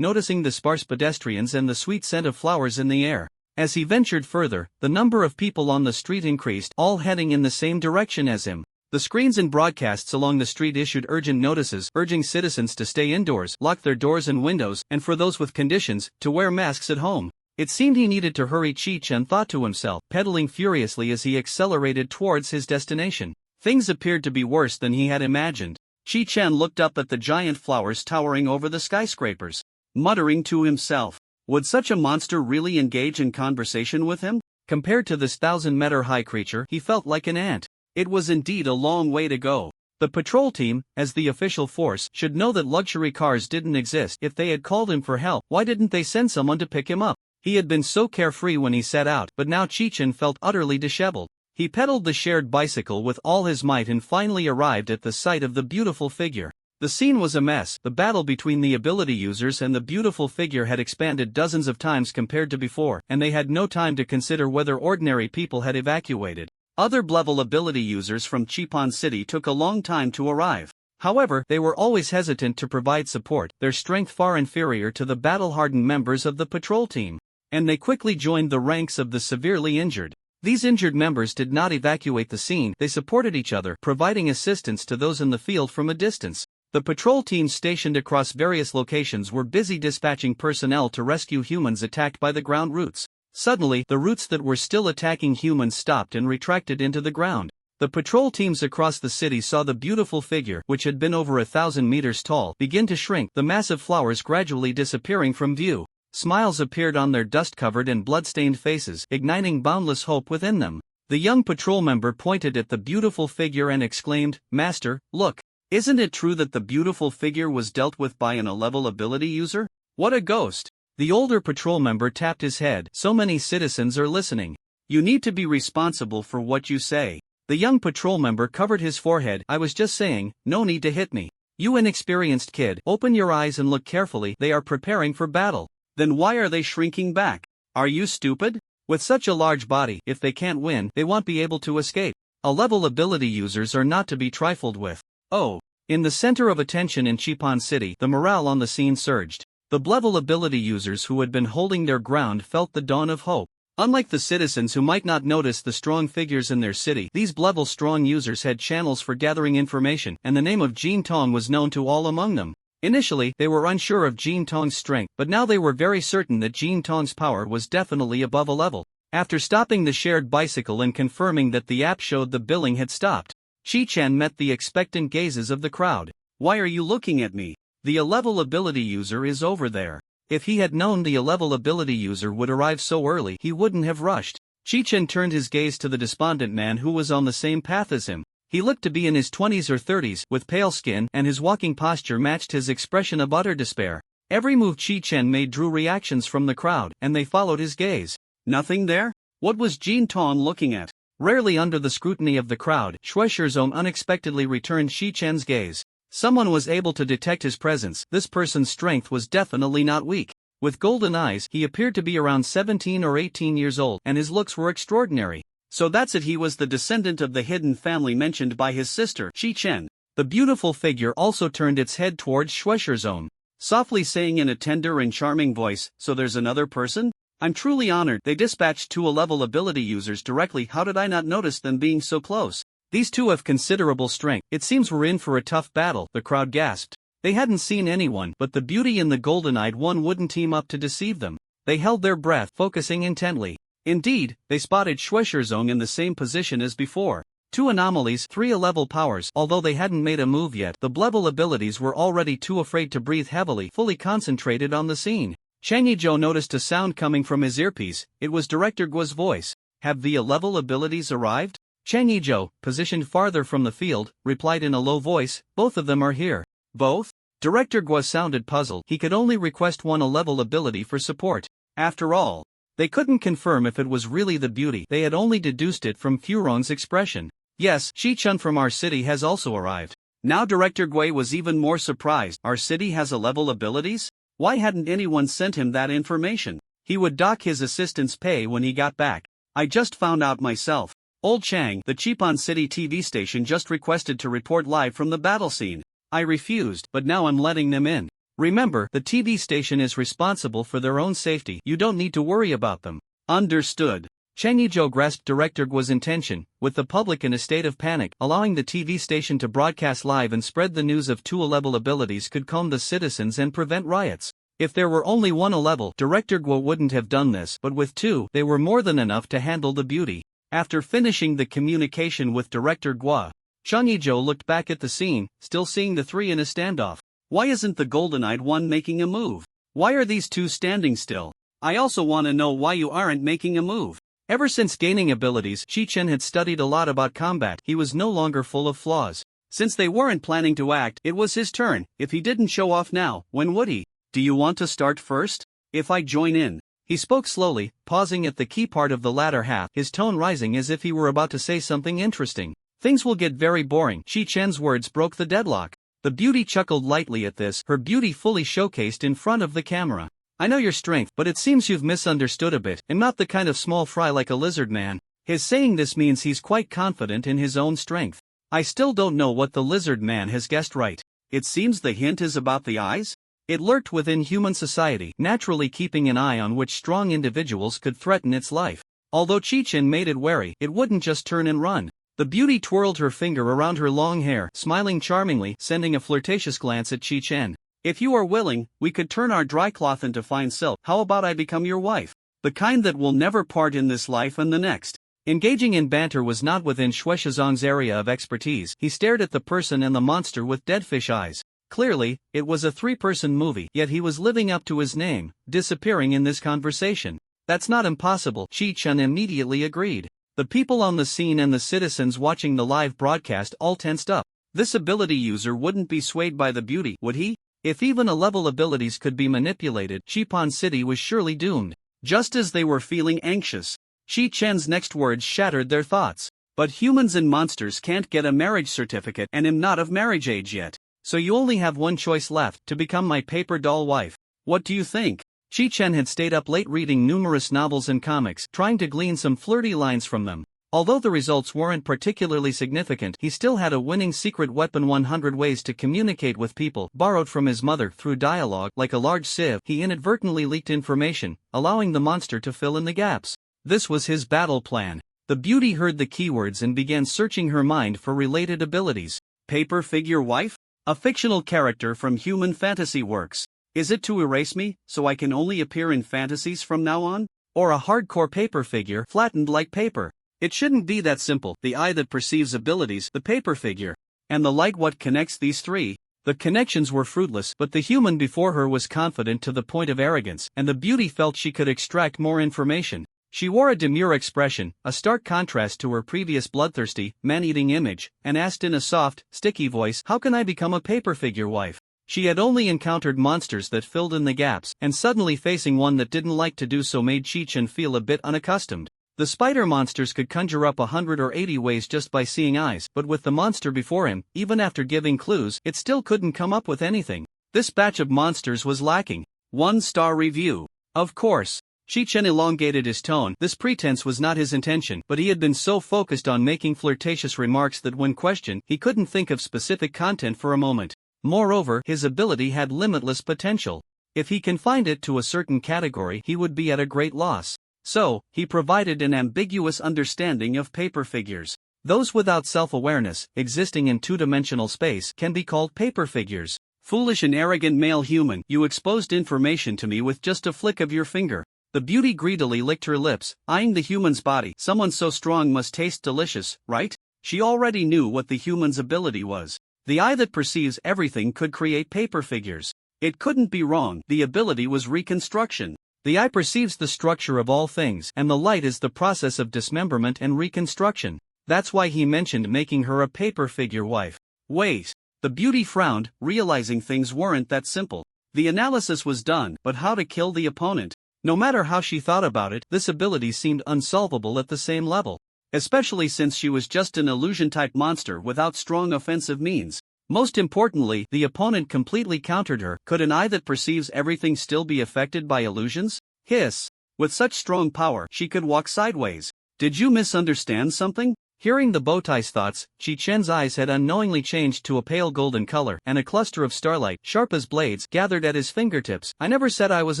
noticing the sparse pedestrians and the sweet scent of flowers in the air. As he ventured further, the number of people on the street increased, all heading in the same direction as him. The screens and broadcasts along the street issued urgent notices, urging citizens to stay indoors, lock their doors and windows, and for those with conditions, to wear masks at home. It seemed he needed to hurry. Chi Chen thought to himself, pedaling furiously as he accelerated towards his destination. Things appeared to be worse than he had imagined. Chi Chen looked up at the giant flowers towering over the skyscrapers, muttering to himself, would such a monster really engage in conversation with him? Compared to this 1,000-meter-high creature, he felt like an ant. It was indeed a long way to go. The patrol team, as the official force, should know that luxury cars didn't exist. If they had called him for help, why didn't they send someone to pick him up? He had been so carefree when he set out, but now Chi Chen felt utterly disheveled. He pedaled the shared bicycle with all his might and finally arrived at the sight of the beautiful figure. The scene was a mess. The battle between the ability users and the beautiful figure had expanded dozens of times compared to before, and they had no time to consider whether ordinary people had evacuated. Other level ability users from Chipan City took a long time to arrive. However, they were always hesitant to provide support, their strength far inferior to the battle-hardened members of the patrol team. And they quickly joined the ranks of the severely injured. These injured members did not evacuate the scene, they supported each other, providing assistance to those in the field from a distance. The patrol teams stationed across various locations were busy dispatching personnel to rescue humans attacked by the ground roots. Suddenly, the roots that were still attacking humans stopped and retracted into the ground. The patrol teams across the city saw the beautiful figure, which had been over 1,000 meters tall, begin to shrink, the massive flowers gradually disappearing from view. Smiles appeared on their dust-covered and blood-stained faces, igniting boundless hope within them. The young patrol member pointed at the beautiful figure and exclaimed, "Master, look! Isn't it true that the beautiful figure was dealt with by an A-level ability user? What a ghost!" The older patrol member tapped his head. "So many citizens are listening. You need to be responsible for what you say." The young patrol member covered his forehead. "I was just saying, no need to hit me. You inexperienced kid, open your eyes and look carefully. They are preparing for battle." "Then why are they shrinking back? Are you stupid? With such a large body, if they can't win, they won't be able to escape. A-level ability users are not to be trifled with." Oh. In the center of attention in Chipan City, the morale on the scene surged. The level ability users who had been holding their ground felt the dawn of hope. Unlike the citizens who might not notice the strong figures in their city, these level strong users had channels for gathering information, and the name of Jin Tong was known to all among them. Initially, they were unsure of Jin Tong's strength, but now they were very certain that Jin Tong's power was definitely above a level. After stopping the shared bicycle and confirming that the app showed the billing had stopped, Chi-chan met the expectant gazes of the crowd. "Why are you looking at me? The A-level ability user is over there." If he had known the A-level ability user would arrive so early, he wouldn't have rushed. Chi-chan turned his gaze to the despondent man who was on the same path as him. He looked to be in his 20s or 30s, with pale skin, and his walking posture matched his expression of utter despair. Every move Chi-chan made drew reactions from the crowd, and they followed his gaze. Nothing there? What was Jin Tong looking at? Rarely under the scrutiny of the crowd, Shueishirzong unexpectedly returned Chi-chan's gaze. Someone was able to detect his presence. This person's strength was definitely not weak. With golden eyes, he appeared to be around 17 or 18 years old, and his looks were extraordinary. So that's it, he was the descendant of the hidden family mentioned by his sister, Chi-chen. The beautiful figure also turned its head towards Shueishirzong, softly saying in a tender and charming voice, "So there's another person? I'm truly honored." They dispatched 2 A-level ability users directly. How did I not notice them being so close? These two have considerable strength. It seems we're in for a tough battle, the crowd gasped. They hadn't seen anyone, but the beauty and the golden-eyed one wouldn't team up to deceive them. They held their breath, focusing intently. Indeed, they spotted Shueishirzong in the same position as before. 2 anomalies, 3 A-level powers. Although they hadn't made a move yet, the level abilities were already too afraid to breathe heavily, fully concentrated on the scene. Chang Yizhou noticed a sound coming from his earpiece. It was Director Guo's voice. "Have the A-level abilities arrived?" Chang Yizhou, positioned farther from the field, replied in a low voice, "Both of them are here." "Both?" Director Guo sounded puzzled. He could only request 1 A-level ability for support. After all, they couldn't confirm if it was really the beauty. They had only deduced it from Furong's expression. "Yes, Shi-chun from our city has also arrived." Now Director Gui was even more surprised. Our city has A-level abilities? Why hadn't anyone sent him that information? He would dock his assistant's pay when he got back. "I just found out myself. Old Chang, the Chipan City TV station, just requested to report live from the battle scene. I refused, but now I'm letting them in. Remember, the TV station is responsible for their own safety. You don't need to worry about them." "Understood." Chang Yizhou grasped Director Guo's intention, with the public in a state of panic. Allowing the TV station to broadcast live and spread the news of 2 A-level abilities could calm the citizens and prevent riots. If there were only 1 A-level, Director Guo wouldn't have done this, but with 2, they were more than enough to handle the beauty. After finishing the communication with Director Guo, Chang Yizhou looked back at the scene, still seeing the 3 in a standoff. Why isn't the golden-eyed one making a move? Why are these 2 standing still? I also want to know why you aren't making a move. Ever since gaining abilities, Chi-chen had studied a lot about combat. He was no longer full of flaws. Since they weren't planning to act, it was his turn. If he didn't show off now, when would he? "Do you want to start first? If I join in?" He spoke slowly, pausing at the key part of the latter half, his tone rising as if he were about to say something interesting. "Things will get very boring." Chi-chen's words broke the deadlock. The beauty chuckled lightly at this, her beauty fully showcased in front of the camera. I know your strength, but it seems you've misunderstood a bit. I'm not the kind of small fry like a lizard man. His saying this means he's quite confident in his own strength. I still don't know what the lizard man has guessed right. It seems the hint is about the eyes? It lurked within human society, naturally keeping an eye on which strong individuals could threaten its life. Although Chi-Chen made it wary, it wouldn't just turn and run. The beauty twirled her finger around her long hair, smiling charmingly, sending a flirtatious glance at Chi-Chen. If you are willing, we could turn our dry cloth into fine silk. How about I become your wife? The kind that will never part in this life and the next. Engaging in banter was not within Xue Shizong's area of expertise. He stared at the person and the monster with dead fish eyes. Clearly, it was a three-person movie, yet he was living up to his name, disappearing in this conversation. That's not impossible, Chi-Chen immediately agreed. The people on the scene and the citizens watching the live broadcast all tensed up. This ability user wouldn't be swayed by the beauty, would he? If even A-level abilities could be manipulated, Shipon City was surely doomed. Just as they were feeling anxious, Chi-Chen's next words shattered their thoughts. But humans and monsters can't get a marriage certificate and am not of marriage age yet. So you only have one choice left, to become my paper doll wife. What do you think? Chi-Chen had stayed up late reading numerous novels and comics, trying to glean some flirty lines from them. Although the results weren't particularly significant, he still had a winning secret weapon: 100 ways to communicate with people, borrowed from his mother through dialogue. Like a large sieve, he inadvertently leaked information, allowing the monster to fill in the gaps. This was his battle plan. The beauty heard the keywords and began searching her mind for related abilities. Paper figure wife? A fictional character from human fantasy works. Is it to erase me, so I can only appear in fantasies from now on? Or a hardcore paper figure, flattened like paper? It shouldn't be that simple. The eye that perceives abilities, the paper figure, and the light, what connects these three? The connections were fruitless, but the human before her was confident to the point of arrogance, and the beauty felt she could extract more information. She wore a demure expression, a stark contrast to her previous bloodthirsty, man-eating image, and asked in a soft, sticky voice, how can I become a paper figure wife? She had only encountered monsters that filled in the gaps, and suddenly facing one that didn't like to do so made Chi-Chen feel a bit unaccustomed. The spider monsters could conjure up 100 or 80 ways just by seeing eyes, but with the monster before him, even after giving clues, it still couldn't come up with anything. This batch of monsters was lacking. 1-star review. Of course. Chi-Chen elongated his tone. This pretense was not his intention, but he had been so focused on making flirtatious remarks that when questioned, he couldn't think of specific content for a moment. Moreover, his ability had limitless potential. If he confined it to a certain category, he would be at a great loss. So, he provided an ambiguous understanding of paper figures. Those without self-awareness, existing in two-dimensional space, can be called paper figures. Foolish and arrogant male human, you exposed information to me with just a flick of your finger. The beauty greedily licked her lips, eyeing the human's body. Someone so strong must taste delicious, right? She already knew what the human's ability was. The eye that perceives everything could create paper figures. It couldn't be wrong. The ability was reconstruction. The eye perceives the structure of all things, and the light is the process of dismemberment and reconstruction. That's why he mentioned making her a paper figure wife. Wait. The beauty frowned, realizing things weren't that simple. The analysis was done, but how to kill the opponent? No matter how she thought about it, this ability seemed unsolvable at the same level. Especially since she was just an illusion-type monster without strong offensive means. Most importantly, the opponent completely countered her. Could an eye that perceives everything still be affected by illusions? Hiss. With such strong power, she could walk sideways. Did you misunderstand something? Hearing the bowtie's thoughts, Chi-Chen's eyes had unknowingly changed to a pale golden color, and a cluster of starlight, sharp as blades, gathered at his fingertips. I never said I was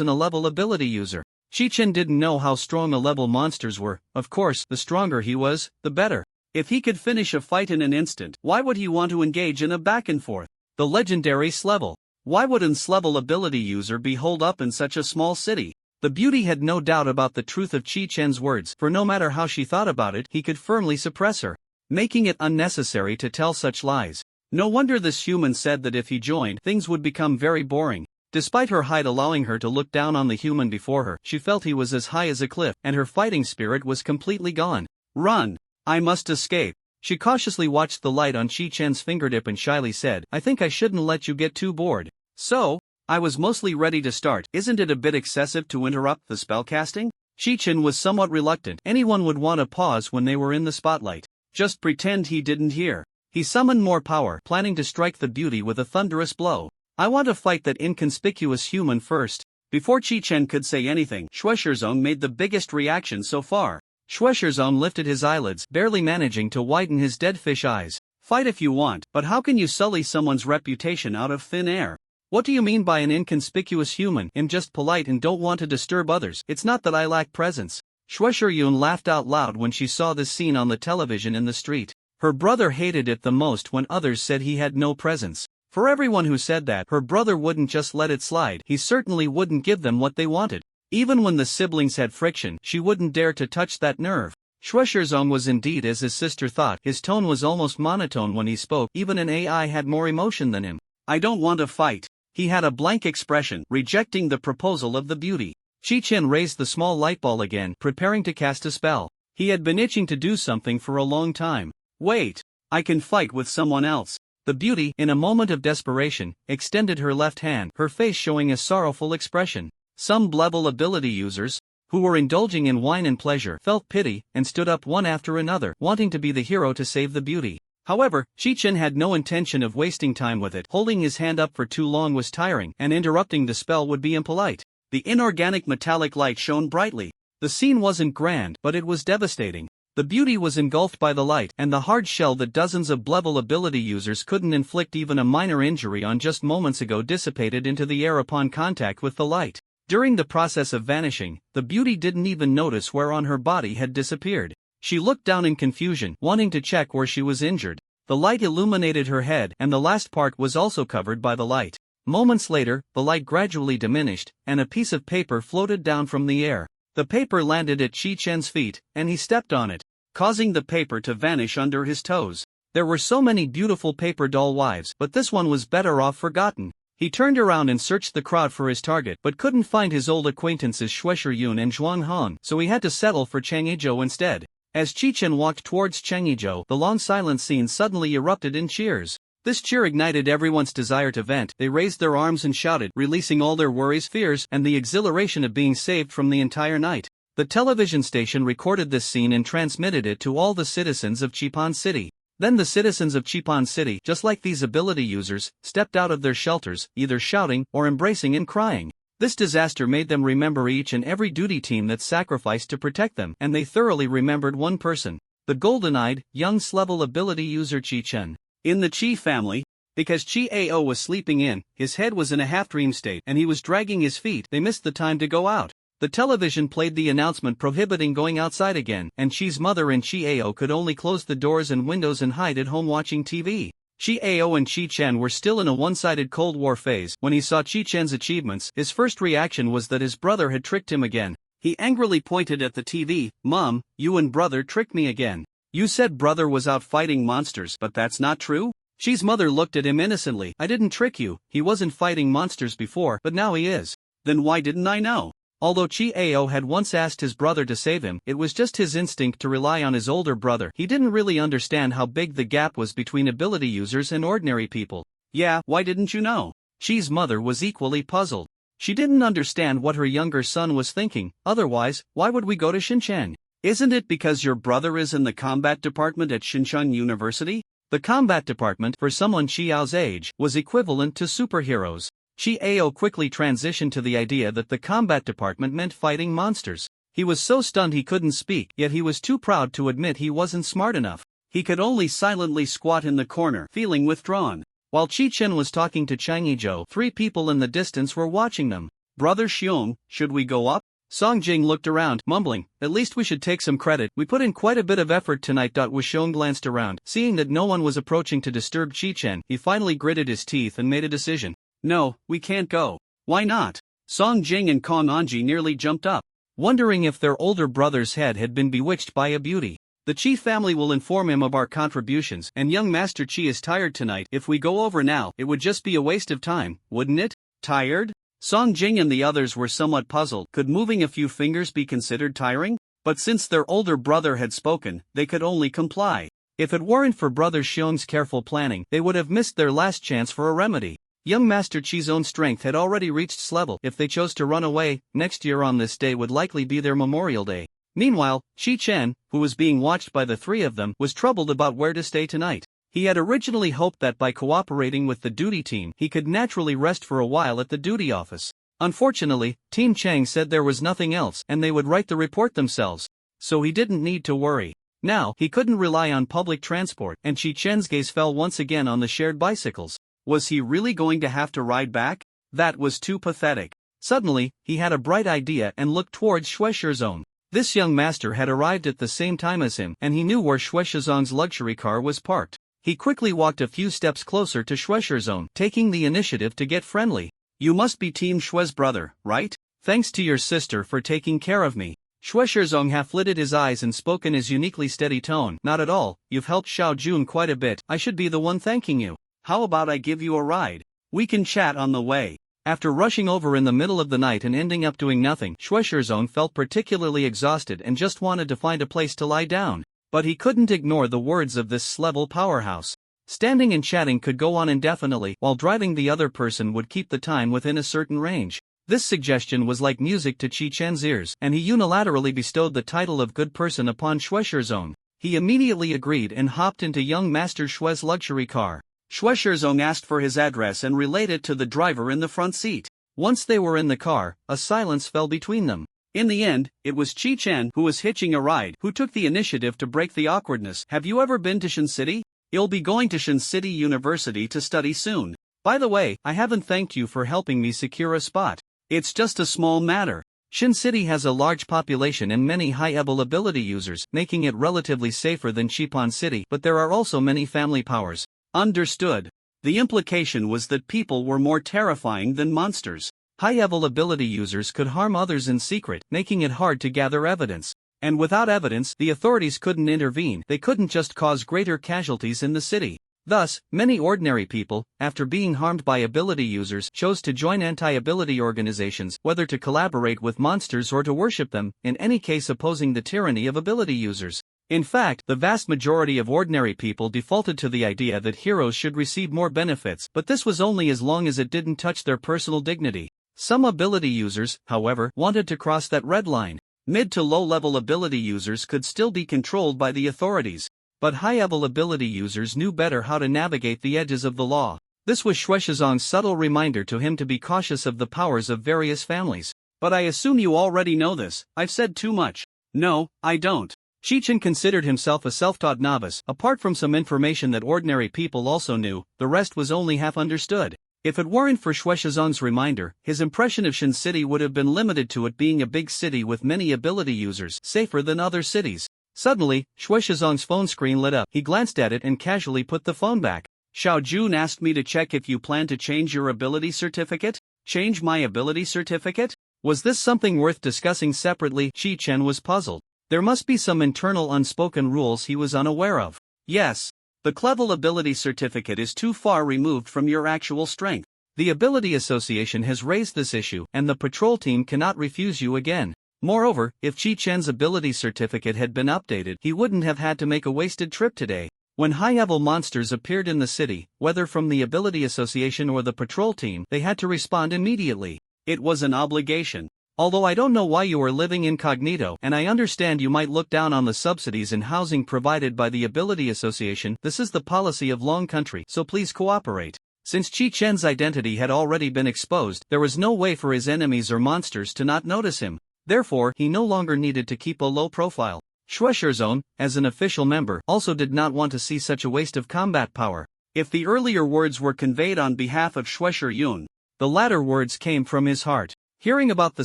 an A-level ability user. Chi-Chen didn't know how strong A-level monsters were. Of course, the stronger he was, the better. If he could finish a fight in an instant, why would he want to engage in a back and forth? The legendary S-level. Why would an S-level ability user be holed up in such a small city? The beauty had no doubt about the truth of Chi-Chen's words, for no matter how she thought about it, he could firmly suppress her, making it unnecessary to tell such lies. No wonder this human said that if he joined, things would become very boring. Despite her height allowing her to look down on the human before her, she felt he was as high as a cliff, and her fighting spirit was completely gone. Run! I must escape. She cautiously watched the light on Chi-Chen's fingertip and shyly said, I think I shouldn't let you get too bored. So? I was mostly ready to start. Isn't it a bit excessive to interrupt the spellcasting? Chi-Chen was somewhat reluctant. Anyone would want a pause when they were in the spotlight. Just pretend he didn't hear. He summoned more power, planning to strike the beauty with a thunderous blow. I want to fight that inconspicuous human first. Before Chi-Chen could say anything, Shueishaozong made the biggest reaction so far. Shueishaozong lifted his eyelids, barely managing to widen his dead fish eyes. Fight if you want, but how can you sully someone's reputation out of thin air? What do you mean by an inconspicuous human? I'm just polite and don't want to disturb others. It's not that I lack presence. Shueishaoyun laughed out loud when she saw this scene on the television in the street. Her brother hated it the most when others said he had no presence. For everyone who said that, her brother wouldn't just let it slide. He certainly wouldn't give them what they wanted. Even when the siblings had friction, she wouldn't dare to touch that nerve. Shueishaozong was indeed as his sister thought. His tone was almost monotone when he spoke. Even an AI had more emotion than him. I don't want to fight. He had a blank expression, rejecting the proposal of the beauty. Chi-Chen raised the small light ball again, preparing to cast a spell. He had been itching to do something for a long time. Wait. I can fight with someone else. The beauty, in a moment of desperation, extended her left hand, her face showing a sorrowful expression. Some level ability users, who were indulging in wine and pleasure, felt pity and stood up one after another, wanting to be the hero to save the beauty. However, Chi-Chen had no intention of wasting time with it. Holding his hand up for too long was tiring, and interrupting the spell would be impolite. The inorganic metallic light shone brightly. The scene wasn't grand, but it was devastating. The beauty was engulfed by the light, and the hard shell that dozens of level ability users couldn't inflict even a minor injury on just moments ago dissipated into the air upon contact with the light. During the process of vanishing, the beauty didn't even notice where on her body had disappeared. She looked down in confusion, wanting to check where she was injured. The light illuminated her head, and the last part was also covered by the light. Moments later, the light gradually diminished, and a piece of paper floated down from the air. The paper landed at Chi-Chen's feet, and he stepped on it, causing the paper to vanish under his toes. There were so many beautiful paper doll wives, but this one was better off forgotten. He turned around and searched the crowd for his target, but couldn't find his old acquaintances Shueishaoyun and Zhuang Han, so he had to settle for Chang Yizhou instead. As Chi-Chen walked towards Chang Yizhou, the long silent scene suddenly erupted in cheers. This cheer ignited everyone's desire to vent. They raised their arms and shouted, releasing all their worries, fears, and the exhilaration of being saved from the entire night. The television station recorded this scene and transmitted it to all the citizens of Chipan City. Then the citizens of Chipan City, just like these ability users, stepped out of their shelters, either shouting or embracing and crying. This disaster made them remember each and every duty team that sacrificed to protect them, and they thoroughly remembered one person: the golden-eyed, young level ability user Chi-Chen. In the Chi family, because Chi-Ao was sleeping in, his head was in a half-dream state, and he was dragging his feet, they missed the time to go out. The television played the announcement prohibiting going outside again, and Chi's mother and Chi-Ao could only close the doors and windows and hide at home watching TV. Chi-Ao and Chi-Chen were still in a one-sided Cold War phase. When he saw Chi-Chen's achievements, his first reaction was that his brother had tricked him again. He angrily pointed at the TV. "Mom, you and brother tricked me again. You said brother was out fighting monsters, but that's not true?" Chi's mother looked at him innocently. "I didn't trick you. He wasn't fighting monsters before, but now he is." "Then why didn't I know?" Although Chi-Ao had once asked his brother to save him, it was just his instinct to rely on his older brother. He didn't really understand how big the gap was between ability users and ordinary people. "Yeah, why didn't you know?" Chi's mother was equally puzzled. She didn't understand what her younger son was thinking. "Otherwise, why would we go to Xinjiang? Isn't it because your brother is in the combat department at Xinjiang University?" The combat department, for someone Chi-Ao's age, was equivalent to superheroes. Chi-Ao quickly transitioned to the idea that the combat department meant fighting monsters. He was so stunned he couldn't speak, yet he was too proud to admit he wasn't smart enough. He could only silently squat in the corner, feeling withdrawn. While Chi-Chen was talking to Chang Yizhou, 3 people in the distance were watching them. "Brother Xiong, should we go up?" Song Jing looked around, mumbling, "At least we should take some credit. We put in quite a bit of effort tonight." Xiong glanced around. Seeing that no one was approaching to disturb Chi-Chen, he finally gritted his teeth and made a decision. "No, we can't go." "Why not?" Song Jing and Kong Anji nearly jumped up, wondering if their older brother's head had been bewitched by a beauty. "The Chi family will inform him of our contributions, and young Master Chi is tired tonight. If we go over now, it would just be a waste of time, wouldn't it?" "Tired?" Song Jing and the others were somewhat puzzled. Could moving a few fingers be considered tiring? But since their older brother had spoken, they could only comply. If it weren't for Brother Xiong's careful planning, they would have missed their last chance for a remedy. Young Master Chi's own strength had already reached this level. If they chose to run away, next year on this day would likely be their Memorial Day. Meanwhile, Chi-Chen, who was being watched by the 3 of them, was troubled about where to stay tonight. He had originally hoped that by cooperating with the duty team, he could naturally rest for a while at the duty office. Unfortunately, Team Chang said there was nothing else and they would write the report themselves. So he didn't need to worry. Now, he couldn't rely on public transport, and Chi Chen's gaze fell once again on the shared bicycles. Was he really going to have to ride back? That was too pathetic. Suddenly, he had a bright idea and looked towards Xue Shizong. This young master had arrived at the same time as him, and he knew where Xue Shizong's luxury car was parked. He quickly walked a few steps closer to Xue Shizong, taking the initiative to get friendly. You must be Team Xue's brother, right? Thanks to your sister for taking care of me. Xue Shizong half-lidded his eyes and spoke in his uniquely steady tone. Not at all, you've helped Xiao Jun quite a bit, I should be the one thanking you. How about I give you a ride? We can chat on the way. After rushing over in the middle of the night and ending up doing nothing, Xue Shizong felt particularly exhausted and just wanted to find a place to lie down. But he couldn't ignore the words of this level powerhouse. Standing and chatting could go on indefinitely, while driving the other person would keep the time within a certain range. This suggestion was like music to Chi Chen's ears, and he unilaterally bestowed the title of good person upon Xue Shizong. He immediately agreed and hopped into young Master Xue's luxury car. Xue Shizong asked for his address and relayed it to the driver in the front seat. Once they were in the car, a silence fell between them. In the end, it was Chi Chen, who was hitching a ride, who took the initiative to break the awkwardness. Have you ever been to Shin City? You'll be going to Shin City University to study soon. By the way, I haven't thanked you for helping me secure a spot. It's just a small matter. Shin City has a large population and many high-level ability users, making it relatively safer than Shipon City, but there are also many family powers. Understood. The implication was that people were more terrifying than monsters. High-level ability users could harm others in secret, making it hard to gather evidence. And without evidence, the authorities couldn't intervene. They couldn't just cause greater casualties in the city. Thus, many ordinary people, after being harmed by ability users, chose to join anti-ability organizations, whether to collaborate with monsters or to worship them, in any case opposing the tyranny of ability users. In fact, the vast majority of ordinary people defaulted to the idea that heroes should receive more benefits, but this was only as long as it didn't touch their personal dignity. Some ability users, however, wanted to cross that red line. Mid to low-level ability users could still be controlled by the authorities. But high-level ability users knew better how to navigate the edges of the law. This was Xue Shizong's subtle reminder to him to be cautious of the powers of various families. But I assume you already know this. I've said too much. No, I don't. Chi Chen considered himself a self-taught novice. Apart from some information that ordinary people also knew, the rest was only half understood. If it weren't for Xue Shizong's reminder, his impression of Shin City would have been limited to it being a big city with many ability users, safer than other cities. Suddenly, Xue Shizong's phone screen lit up. He glanced at it and casually put the phone back. Xiao Jun asked me to check if you plan to change your ability certificate? Change my ability certificate? Was this something worth discussing separately? Chi Chen was puzzled. There must be some internal unspoken rules he was unaware of. Yes. The Clevel ability certificate is too far removed from your actual strength. The Ability Association has raised this issue, and the patrol team cannot refuse you again. Moreover, if Chi Chen's ability certificate had been updated, he wouldn't have had to make a wasted trip today. When high-level monsters appeared in the city, whether from the Ability Association or the patrol team, they had to respond immediately. It was an obligation. Although I don't know why you are living incognito, and I understand you might look down on the subsidies and housing provided by the Ability Association, this is the policy of Long Country, so please cooperate. Since Chi Chen's identity had already been exposed, there was no way for his enemies or monsters to not notice him. Therefore, he no longer needed to keep a low profile. Xue Shizong, as an official member, also did not want to see such a waste of combat power. If the earlier words were conveyed on behalf of Xue Shiyun, the latter words came from his heart. Hearing about the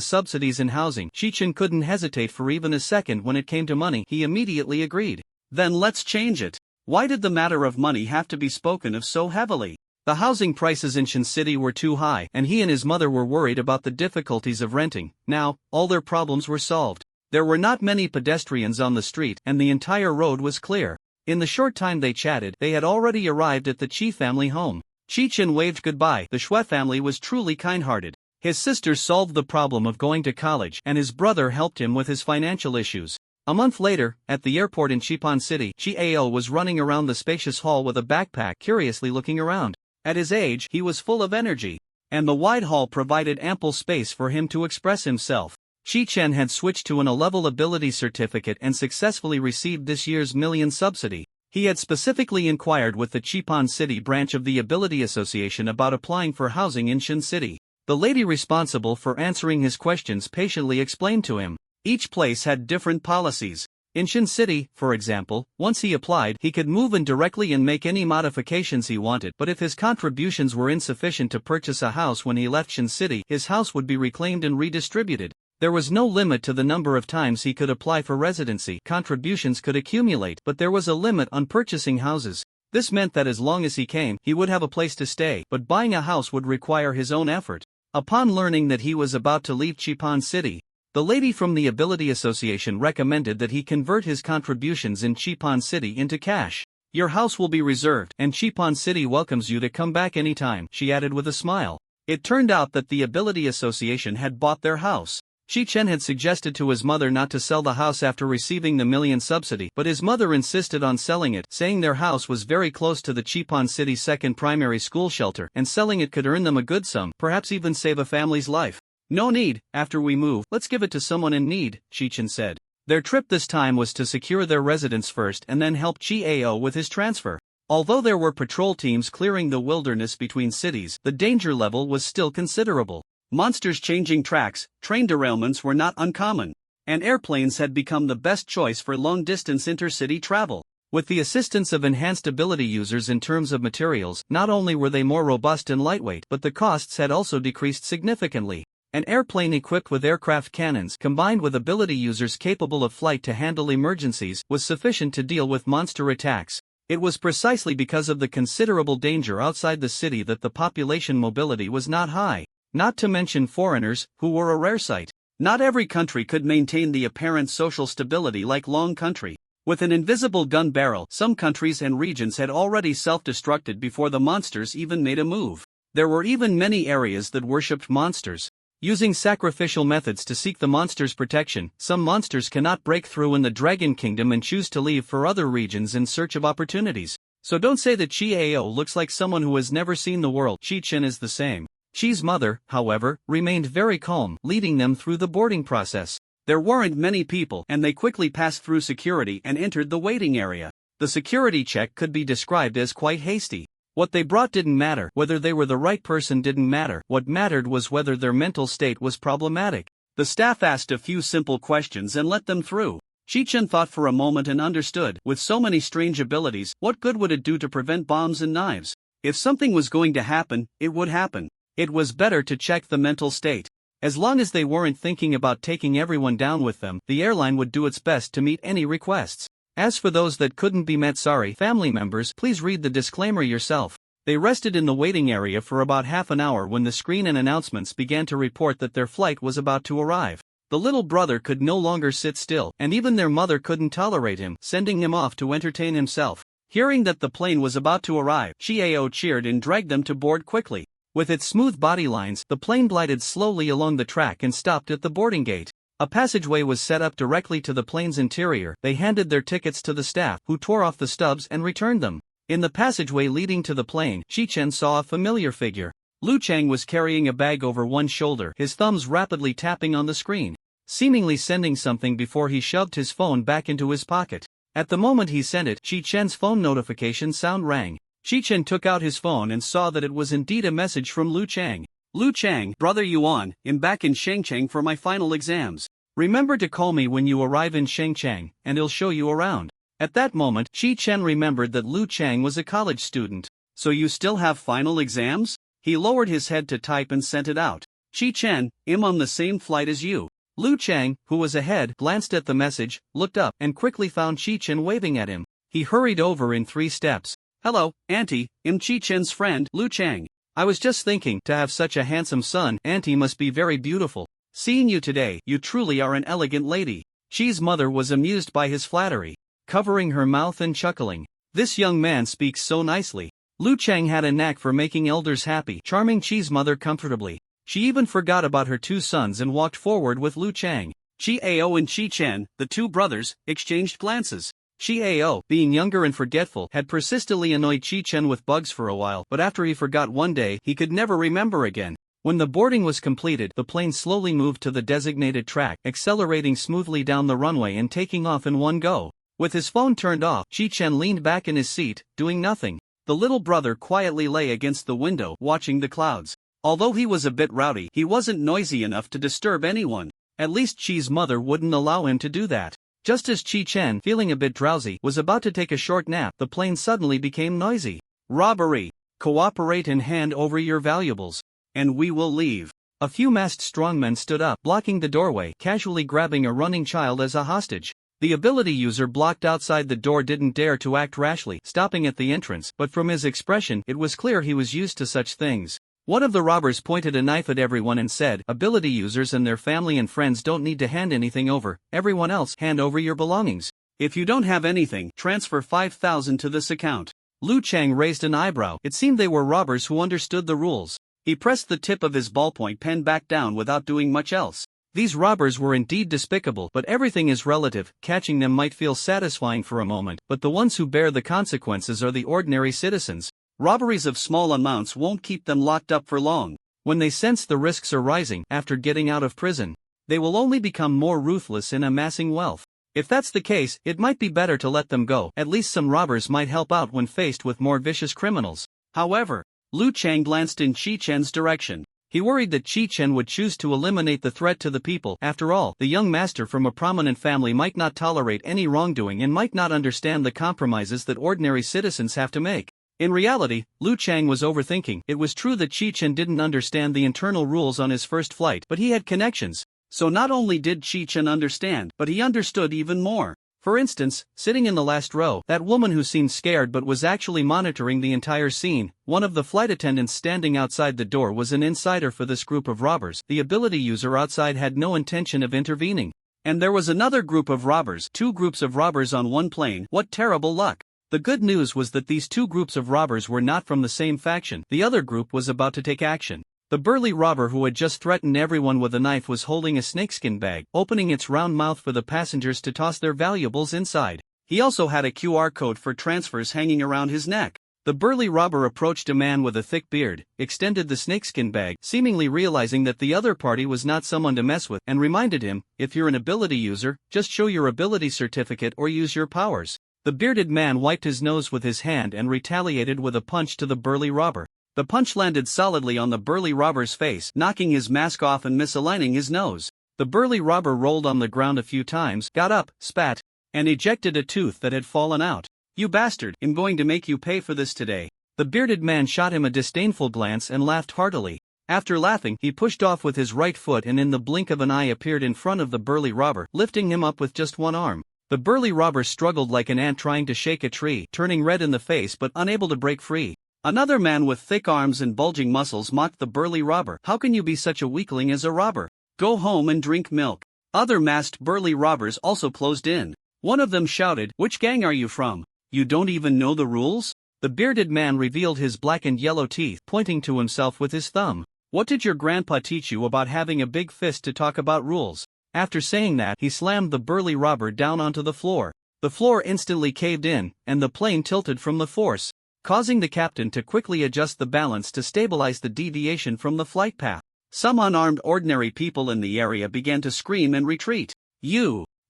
subsidies in housing, Chi Chen couldn't hesitate for even a second when it came to money. He immediately agreed. Then let's change it. Why did the matter of money have to be spoken of so heavily? The housing prices in Shin City were too high, and he and his mother were worried about the difficulties of renting. Now, all their problems were solved. There were not many pedestrians on the street, and the entire road was clear. In the short time they chatted, they had already arrived at the Chi family home. Chi Chen waved goodbye. The Xue family was truly kind-hearted. His sister solved the problem of going to college, and his brother helped him with his financial issues. A month later, at the airport in Shipon City, Chi Ao was running around the spacious hall with a backpack, curiously looking around. At his age, he was full of energy, and the wide hall provided ample space for him to express himself. Chi Chen had switched to an A-level ability certificate and successfully received this year's million subsidy. He had specifically inquired with the Chipan City branch of the Ability Association about applying for housing in Shin City. The lady responsible for answering his questions patiently explained to him. Each place had different policies. In Shin City, for example, once he applied, he could move in directly and make any modifications he wanted, but if his contributions were insufficient to purchase a house when he left Shin City, his house would be reclaimed and redistributed. There was no limit to the number of times he could apply for residency. Contributions could accumulate, but there was a limit on purchasing houses. This meant that as long as he came, he would have a place to stay, but buying a house would require his own effort. Upon learning that he was about to leave Chipan City, the lady from the Ability Association recommended that he convert his contributions in Chipan City into cash. Your house will be reserved, and Chipan City welcomes you to come back anytime, she added with a smile. It turned out that the Ability Association had bought their house. Chi-chen had suggested to his mother not to sell the house after receiving the million subsidy, but his mother insisted on selling it, saying their house was very close to the Chipan City second primary school shelter, and selling it could earn them a good sum, perhaps even save a family's life. No need, after we move, let's give it to someone in need, Chi-chen said. Their trip this time was to secure their residence first and then help Chi-ao with his transfer. Although there were patrol teams clearing the wilderness between cities, the danger level was still considerable. Monsters changing tracks, train derailments were not uncommon, and airplanes had become the best choice for long-distance intercity travel. With the assistance of enhanced ability users in terms of materials, not only were they more robust and lightweight, but the costs had also decreased significantly. An airplane equipped with aircraft cannons, combined with ability users capable of flight to handle emergencies, was sufficient to deal with monster attacks. It was precisely because of the considerable danger outside the city that the population mobility was not high. Not to mention foreigners, who were a rare sight. Not every country could maintain the apparent social stability like Long Country. With an invisible gun barrel, some countries and regions had already self-destructed before the monsters even made a move. There were even many areas that worshipped monsters. Using sacrificial methods to seek the monsters' protection, some monsters cannot break through in the Dragon Kingdom and choose to leave for other regions in search of opportunities. So don't say that Chi-ao looks like someone who has never seen the world. Chi-chen is the same. Chi's mother, however, remained very calm, leading them through the boarding process. There weren't many people, and they quickly passed through security and entered the waiting area. The security check could be described as quite hasty. What they brought didn't matter, whether they were the right person didn't matter, what mattered was whether their mental state was problematic. The staff asked a few simple questions and let them through. Chi-chen thought for a moment and understood, with so many strange abilities, what good would it do to prevent bombs and knives? If something was going to happen, it would happen. It was better to check the mental state. As long as they weren't thinking about taking everyone down with them, the airline would do its best to meet any requests. As for those that couldn't be met, sorry, family members, please read the disclaimer yourself. They rested in the waiting area for about half an hour when the screen and announcements began to report that their flight was about to arrive. The little brother could no longer sit still, and even their mother couldn't tolerate him, sending him off to entertain himself. Hearing that the plane was about to arrive, Chi-ao cheered and dragged them to board quickly. With its smooth body lines, the plane glided slowly along the track and stopped at the boarding gate. A passageway was set up directly to the plane's interior. They handed their tickets to the staff, who tore off the stubs and returned them. In the passageway leading to the plane, Chi-chen saw a familiar figure. Lu Chang was carrying a bag over one shoulder, his thumbs rapidly tapping on the screen, seemingly sending something before he shoved his phone back into his pocket. At the moment he sent it, Chi-chen's phone notification sound rang. Chi-chen took out his phone and saw that it was indeed a message from Lu Chang. Lu Chang, brother Yuan, I'm back in Shangcheng for my final exams. Remember to call me when you arrive in Shangcheng, and I'll show you around. At that moment, Chi-chen remembered that Lu Chang was a college student. So you still have final exams? He lowered his head to type and sent it out. Chi-chen, I'm on the same flight as you. Lu Chang, who was ahead, glanced at the message, looked up, and quickly found Chi-chen waving at him. He hurried over in 3 steps. Hello, Auntie, I'm Chi-chen's friend, Lu Chang. I was just thinking, to have such a handsome son, Auntie must be very beautiful. Seeing you today, you truly are an elegant lady. Chi's mother was amused by his flattery, covering her mouth and chuckling. This young man speaks so nicely. Lu Chang had a knack for making elders happy, charming Chi's mother comfortably. She even forgot about her 2 sons and walked forward with Lu Chang. Chi-ao and Chi-chen, the 2 brothers, exchanged glances. Chi-ao, being younger and forgetful, had persistently annoyed Chi-chen with bugs for a while, but after he forgot one day, he could never remember again. When the boarding was completed, the plane slowly moved to the designated track, accelerating smoothly down the runway and taking off in one go. With his phone turned off, Chi-Chen leaned back in his seat, doing nothing. The little brother quietly lay against the window, watching the clouds. Although he was a bit rowdy, he wasn't noisy enough to disturb anyone. At least Chi's mother wouldn't allow him to do that. Just as Chi-Chen, feeling a bit drowsy, was about to take a short nap, the plane suddenly became noisy. Robbery! Cooperate and hand over your valuables, and we will leave. A few masked strongmen stood up, blocking the doorway, casually grabbing a running child as a hostage. The ability user blocked outside the door didn't dare to act rashly, stopping at the entrance, but from his expression, it was clear he was used to such things. One of the robbers pointed a knife at everyone and said, "Ability users and their family and friends don't need to hand anything over, everyone else, hand over your belongings. If you don't have anything, transfer 5,000 to this account." Lu Chang raised an eyebrow. It seemed they were robbers who understood the rules. He pressed the tip of his ballpoint pen back down without doing much else. These robbers were indeed despicable, but everything is relative. Catching them might feel satisfying for a moment, but the ones who bear the consequences are the ordinary citizens. Robberies of small amounts won't keep them locked up for long. When they sense the risks are rising after getting out of prison, they will only become more ruthless in amassing wealth. If that's the case, it might be better to let them go. At least some robbers might help out when faced with more vicious criminals. However, Lu Chang glanced in Chi-Chen's direction. He worried that Chi-Chen would choose to eliminate the threat to the people. After all, the young master from a prominent family might not tolerate any wrongdoing and might not understand the compromises that ordinary citizens have to make. In reality, Lu Chang was overthinking. It was true that Chi-Chen didn't understand the internal rules on his first flight, but he had connections. So not only did Chi-Chen understand, but he understood even more. For instance, sitting in the last row, that woman who seemed scared but was actually monitoring the entire scene, one of the flight attendants standing outside the door was an insider for this group of robbers. The ability user outside had no intention of intervening. And there was another group of robbers, 2 groups of robbers on one plane. What terrible luck! The good news was that these 2 groups of robbers were not from the same faction. The other group was about to take action. The burly robber who had just threatened everyone with a knife was holding a snakeskin bag, opening its round mouth for the passengers to toss their valuables inside. He also had a QR code for transfers hanging around his neck. The burly robber approached a man with a thick beard, extended the snakeskin bag, seemingly realizing that the other party was not someone to mess with, and reminded him, "If you're an ability user, just show your ability certificate or use your powers." The bearded man wiped his nose with his hand and retaliated with a punch to the burly robber. The punch landed solidly on the burly robber's face, knocking his mask off and misaligning his nose. The burly robber rolled on the ground a few times, got up, spat, and ejected a tooth that had fallen out. "You bastard, I'm going to make you pay for this today." The bearded man shot him a disdainful glance and laughed heartily. After laughing, he pushed off with his right foot and in the blink of an eye appeared in front of the burly robber, lifting him up with just one arm. The burly robber struggled like an ant trying to shake a tree, turning red in the face but unable to break free. Another man with thick arms and bulging muscles mocked the burly robber. "How can you be such a weakling as a robber? Go home and drink milk." Other masked burly robbers also closed in. One of them shouted, "Which gang are you from? You don't even know the rules?" The bearded man revealed his blackened yellow teeth, pointing to himself with his thumb. "What did your grandpa teach you about having a big fist to talk about rules?" After saying that, he slammed the burly robber down onto the floor. The floor instantly caved in, and the plane tilted from the force, causing the captain to quickly adjust the balance to stabilize the deviation from the flight path. Some unarmed ordinary people in the area began to scream and retreat.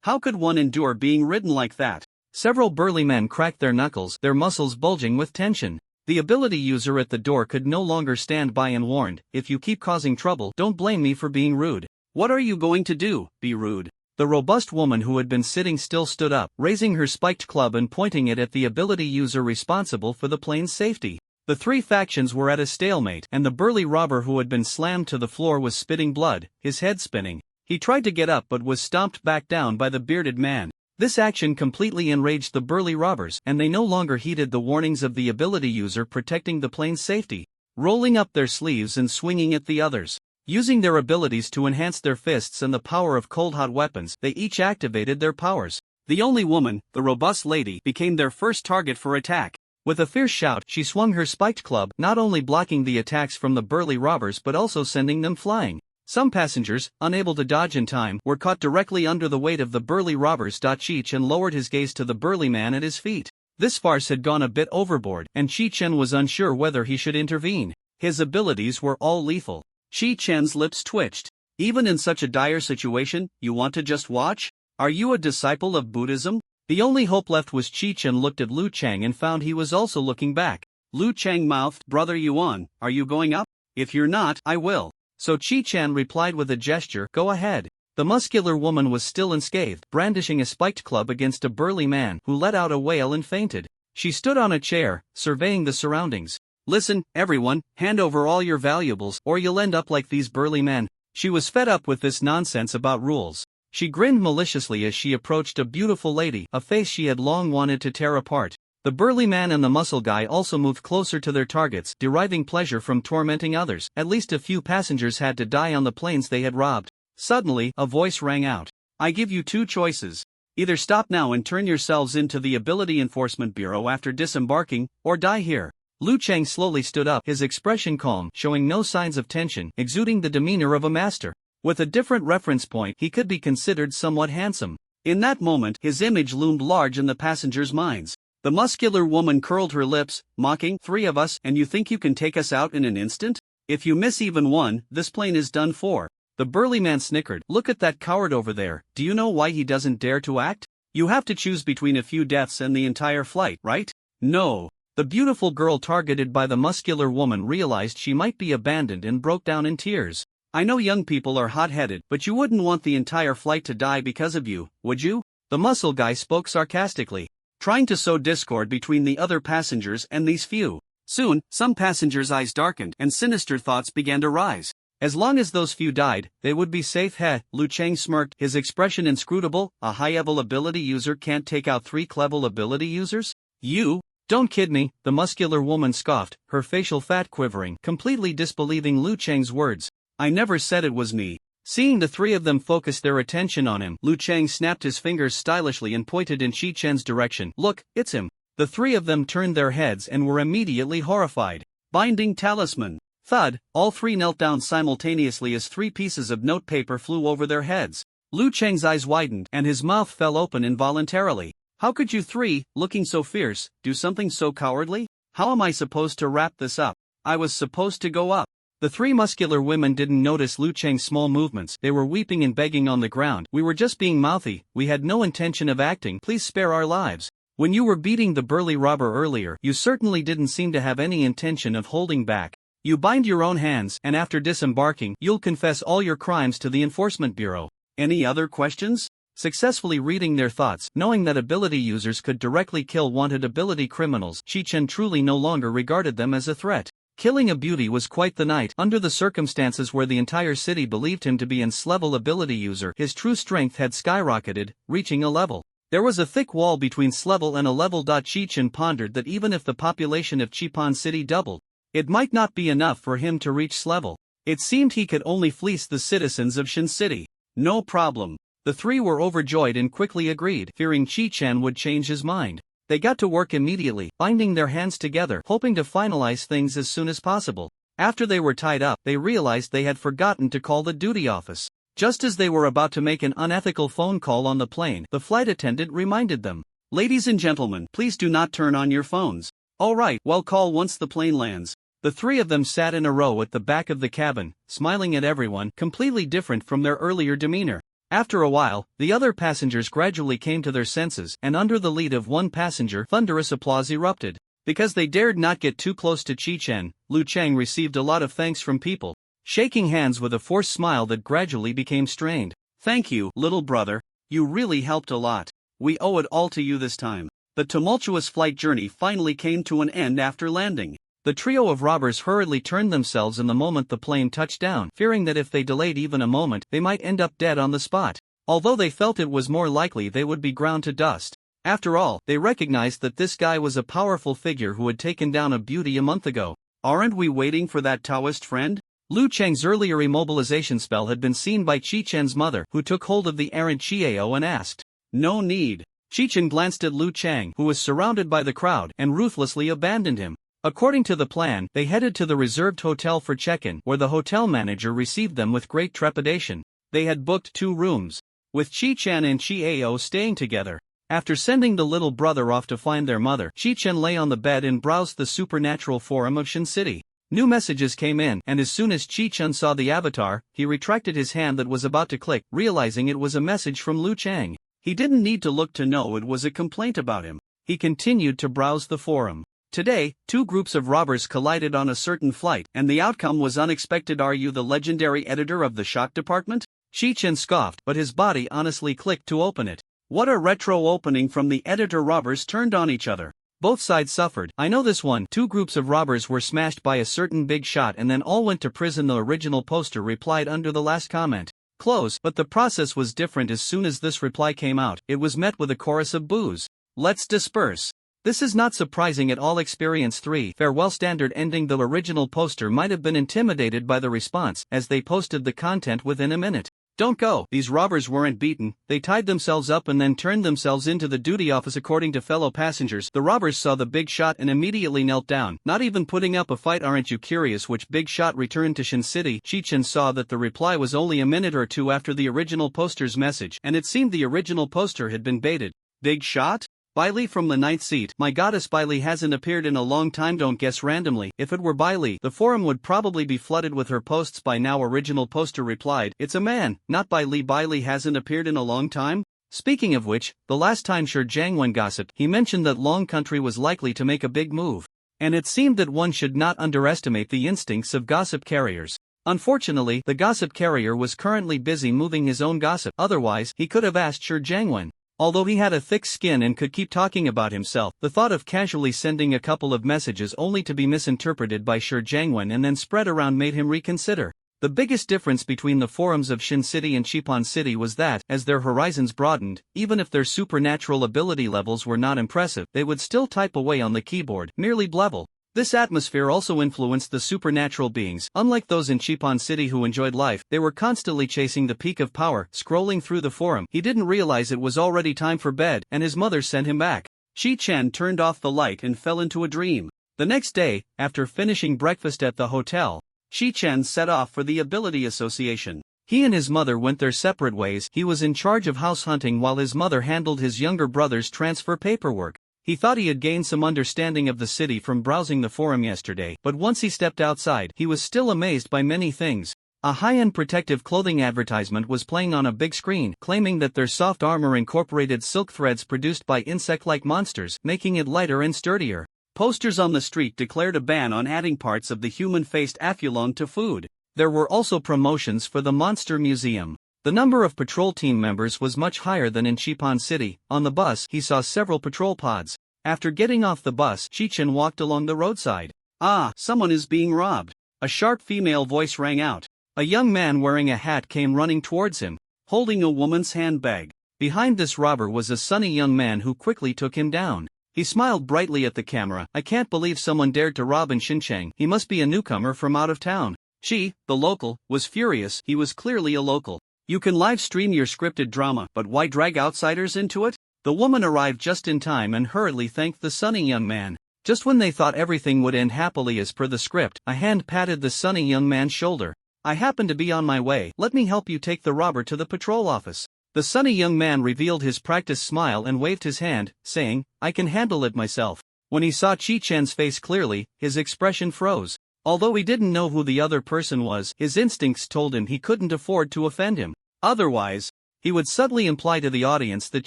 How could one endure being ridden like that? Several burly men cracked their knuckles, their muscles bulging with tension. The ability user at the door could no longer stand by and warned, "If you keep causing trouble, don't blame me for being rude." "What are you going to do? Be rude?" The robust woman who had been sitting still stood up, raising her spiked club and pointing it at the ability user responsible for the plane's safety. The 3 factions were at a stalemate, and the burly robber who had been slammed to the floor was spitting blood, his head spinning. He tried to get up but was stomped back down by the bearded man. This action completely enraged the burly robbers, and they no longer heeded the warnings of the ability user protecting the plane's safety, rolling up their sleeves and swinging at the others. Using their abilities to enhance their fists and the power of cold-hot weapons, they each activated their powers. The only woman, the robust lady, became their first target for attack. With a fierce shout, she swung her spiked club, not only blocking the attacks from the burly robbers but also sending them flying. Some passengers, unable to dodge in time, were caught directly under the weight of the burly robbers. Chi-Chen lowered his gaze to the burly man at his feet. This farce had gone a bit overboard, and Chi-Chen was unsure whether he should intervene. His abilities were all lethal. Chi-Chen's lips twitched. "Even in such a dire situation, you want to just watch? Are you a disciple of Buddhism?" The only hope left was Chi-Chen looked at Lu Chang and found he was also looking back. Lu Chang mouthed, "Brother Yuan, are you going up? If you're not, I will." So Chi-Chan replied with a gesture, "Go ahead." The muscular woman was still unscathed, brandishing a spiked club against a burly man who let out a wail and fainted. She stood on a chair, surveying the surroundings. "Listen, everyone, hand over all your valuables or you'll end up like these burly men." She was fed up with this nonsense about rules. She grinned maliciously as she approached a beautiful lady, a face she had long wanted to tear apart. The burly man and the muscle guy also moved closer to their targets, deriving pleasure from tormenting others. At least a few passengers had to die on the planes they had robbed. Suddenly, a voice rang out. "I give you two choices. Either stop now and turn yourselves into the Ability Enforcement Bureau after disembarking, or die here." Lu Chang slowly stood up, his expression calm, showing no signs of tension, exuding the demeanor of a master. With a different reference point, he could be considered somewhat handsome. In that moment, his image loomed large in the passengers' minds. The muscular woman curled her lips, mocking, "3 of us, and you think you can take us out in an instant? If you miss even one, this plane is done for." The burly man snickered. "Look at that coward over there, do you know why he doesn't dare to act? You have to choose between a few deaths and the entire flight, right? No." The beautiful girl targeted by the muscular woman realized she might be abandoned and broke down in tears. "I know young people are hot-headed, but you wouldn't want the entire flight to die because of you, would you?" The muscle guy spoke sarcastically, trying to sow discord between the other passengers and these few. Soon, some passengers' eyes darkened and sinister thoughts began to rise. As long as those few died, they would be safe. Heh, Lu Chang smirked, his expression inscrutable. "A high-level ability user can't take out 3 level ability users? You? Don't kid me," the muscular woman scoffed, her facial fat quivering, completely disbelieving Lu Chang's words. "I never said it was me." Seeing the 3 of them focus their attention on him, Lu Chang snapped his fingers stylishly and pointed in Chi-Chen's direction. "Look, it's him." The 3 of them turned their heads and were immediately horrified. Binding talisman. Thud, all 3 knelt down simultaneously as 3 pieces of notepaper flew over their heads. Lu Chang's eyes widened and his mouth fell open involuntarily. "How could you 3, looking so fierce, do something so cowardly? How am I supposed to wrap this up? I was supposed to go up." The 3 muscular women didn't notice Lu Chang's small movements. They were weeping and begging on the ground. "We were just being mouthy, we had no intention of acting, please spare our lives. When you were beating the burly robber earlier, you certainly didn't seem to have any intention of holding back. You bind your own hands, and after disembarking, you'll confess all your crimes to the Enforcement Bureau. Any other questions?" Successfully reading their thoughts, knowing that ability users could directly kill wanted ability criminals, Chi-Chen truly no longer regarded them as a threat. Killing a beauty was quite the night. Under the circumstances where the entire city believed him to be an S-level ability user, his true strength had skyrocketed, reaching a level. There was a thick wall between S-level and a level. Chi-Chen pondered that even if the population of Chipan City doubled, it might not be enough for him to reach S-level. It seemed he could only fleece the citizens of Shin City. No problem. The 3 were overjoyed and quickly agreed, fearing Chi-Chen would change his mind. They got to work immediately, binding their hands together, hoping to finalize things as soon as possible. After they were tied up, they realized they had forgotten to call the duty office. Just as they were about to make an unethical phone call on the plane, the flight attendant reminded them. "Ladies and gentlemen, please do not turn on your phones." "All right, well, call once the plane lands." The 3 of them sat in a row at the back of the cabin, smiling at everyone, completely different from their earlier demeanor. After a while, the other passengers gradually came to their senses, and under the lead of one passenger, thunderous applause erupted. Because they dared not get too close to Chi-Chen, Lu Chang received a lot of thanks from people, shaking hands with a forced smile that gradually became strained. "Thank you, little brother. You really helped a lot. We owe it all to you this time." The tumultuous flight journey finally came to an end after landing. The trio of robbers hurriedly turned themselves in the moment the plane touched down, fearing that if they delayed even a moment, they might end up dead on the spot. Although they felt it was more likely they would be ground to dust. After all, they recognized that this guy was a powerful figure who had taken down a beauty a month ago. "Aren't we waiting for that Taoist friend?" Lu Chang's earlier immobilization spell had been seen by Chi-Chen's mother, who took hold of the errant Chiao and asked. "No need." Chi-Chen glanced at Lu Chang, who was surrounded by the crowd, and ruthlessly abandoned him. According to the plan, they headed to the reserved hotel for check-in, where the hotel manager received them with great trepidation. They had booked 2 rooms, with Chi-Chan and Chiao staying together. After sending the little brother off to find their mother, Chi-Chen lay on the bed and browsed the supernatural forum of Shin City. New messages came in, and as soon as Chi-Chen saw the avatar, he retracted his hand that was about to click, realizing it was a message from Lu Chang. He didn't need to look to know it was a complaint about him. He continued to browse the forum. Today, two groups of robbers collided on a certain flight, and the outcome was unexpected. Are you the legendary editor of the shock department? Shi-chan scoffed, but his body honestly clicked to open it. What a retro opening from the editor. Robbers turned on each other. Both sides suffered. I know this one. Two groups of robbers were smashed by a certain big shot and then all went to prison. The original poster replied under the last comment. Close, but the process was different. As soon as this reply came out, it was met with a chorus of boos. Let's disperse. This is not surprising at all. Experience 3. Farewell. Standard ending. The original poster might have been intimidated by the response, as they posted the content within a minute. Don't go. These robbers weren't beaten, they tied themselves up and then turned themselves into the duty office. According to fellow passengers, the robbers saw the big shot and immediately knelt down, not even putting up a fight. Aren't you curious which big shot returned to Shin City? Shi-chan saw that the reply was only a minute or two after the original poster's message, and it seemed the original poster had been baited. Big shot? Bailey from the 9th seat. My goddess, Bailey hasn't appeared in a long time. Don't guess randomly. If it were Bailey, the forum would probably be flooded with her posts by now. Original poster replied, it's a man, not Bailey. Bailey hasn't appeared in a long time? Speaking of which, the last time Shi Jiangwen gossiped, he mentioned that Long Country was likely to make a big move. And it seemed that one should not underestimate the instincts of gossip carriers. Unfortunately, the gossip carrier was currently busy moving his own gossip, otherwise, he could have asked Shi Jiangwen. Although he had a thick skin and could keep talking about himself, the thought of casually sending a couple of messages only to be misinterpreted by Shi Jiangwen and then spread around made him reconsider. The biggest difference between the forums of Shin City and Shipon City was that, as their horizons broadened, even if their supernatural ability levels were not impressive, they would still type away on the keyboard, merely blabble. This atmosphere also influenced the supernatural beings. Unlike those in Shipon City who enjoyed life, they were constantly chasing the peak of power. Scrolling through the forum, he didn't realize it was already time for bed, and his mother sent him back. Shi-chan turned off the light and fell into a dream. The next day, after finishing breakfast at the hotel, Shi-chan set off for the Ability Association. He and his mother went their separate ways. He was in charge of house hunting while his mother handled his younger brother's transfer paperwork. He thought he had gained some understanding of the city from browsing the forum yesterday, but once he stepped outside, he was still amazed by many things. A high-end protective clothing advertisement was playing on a big screen, claiming that their soft armor incorporated silk threads produced by insect-like monsters, making it lighter and sturdier. Posters on the street declared a ban on adding parts of the human-faced Afulong to food. There were also promotions for the Monster Museum. The number of patrol team members was much higher than in Shipon City. On the bus, he saw several patrol pods. After getting off the bus, Shi-chan walked along the roadside. Ah, someone is being robbed. A sharp female voice rang out. A young man wearing a hat came running towards him, holding a woman's handbag. Behind this robber was a sunny young man who quickly took him down. He smiled brightly at the camera. I can't believe someone dared to rob in Xinjiang. He must be a newcomer from out of town. She, the local, was furious. He was clearly a local. You can live stream your scripted drama, but why drag outsiders into it? The woman arrived just in time and hurriedly thanked the sunny young man. Just when they thought everything would end happily as per the script, a hand patted the sunny young man's shoulder. I happen to be on my way. Let me help you take the robber to the patrol office. The sunny young man revealed his practiced smile and waved his hand, saying, I can handle it myself. When he saw Chi-chan's face clearly, his expression froze. Although he didn't know who the other person was, his instincts told him he couldn't afford to offend him. Otherwise, he would subtly imply to the audience that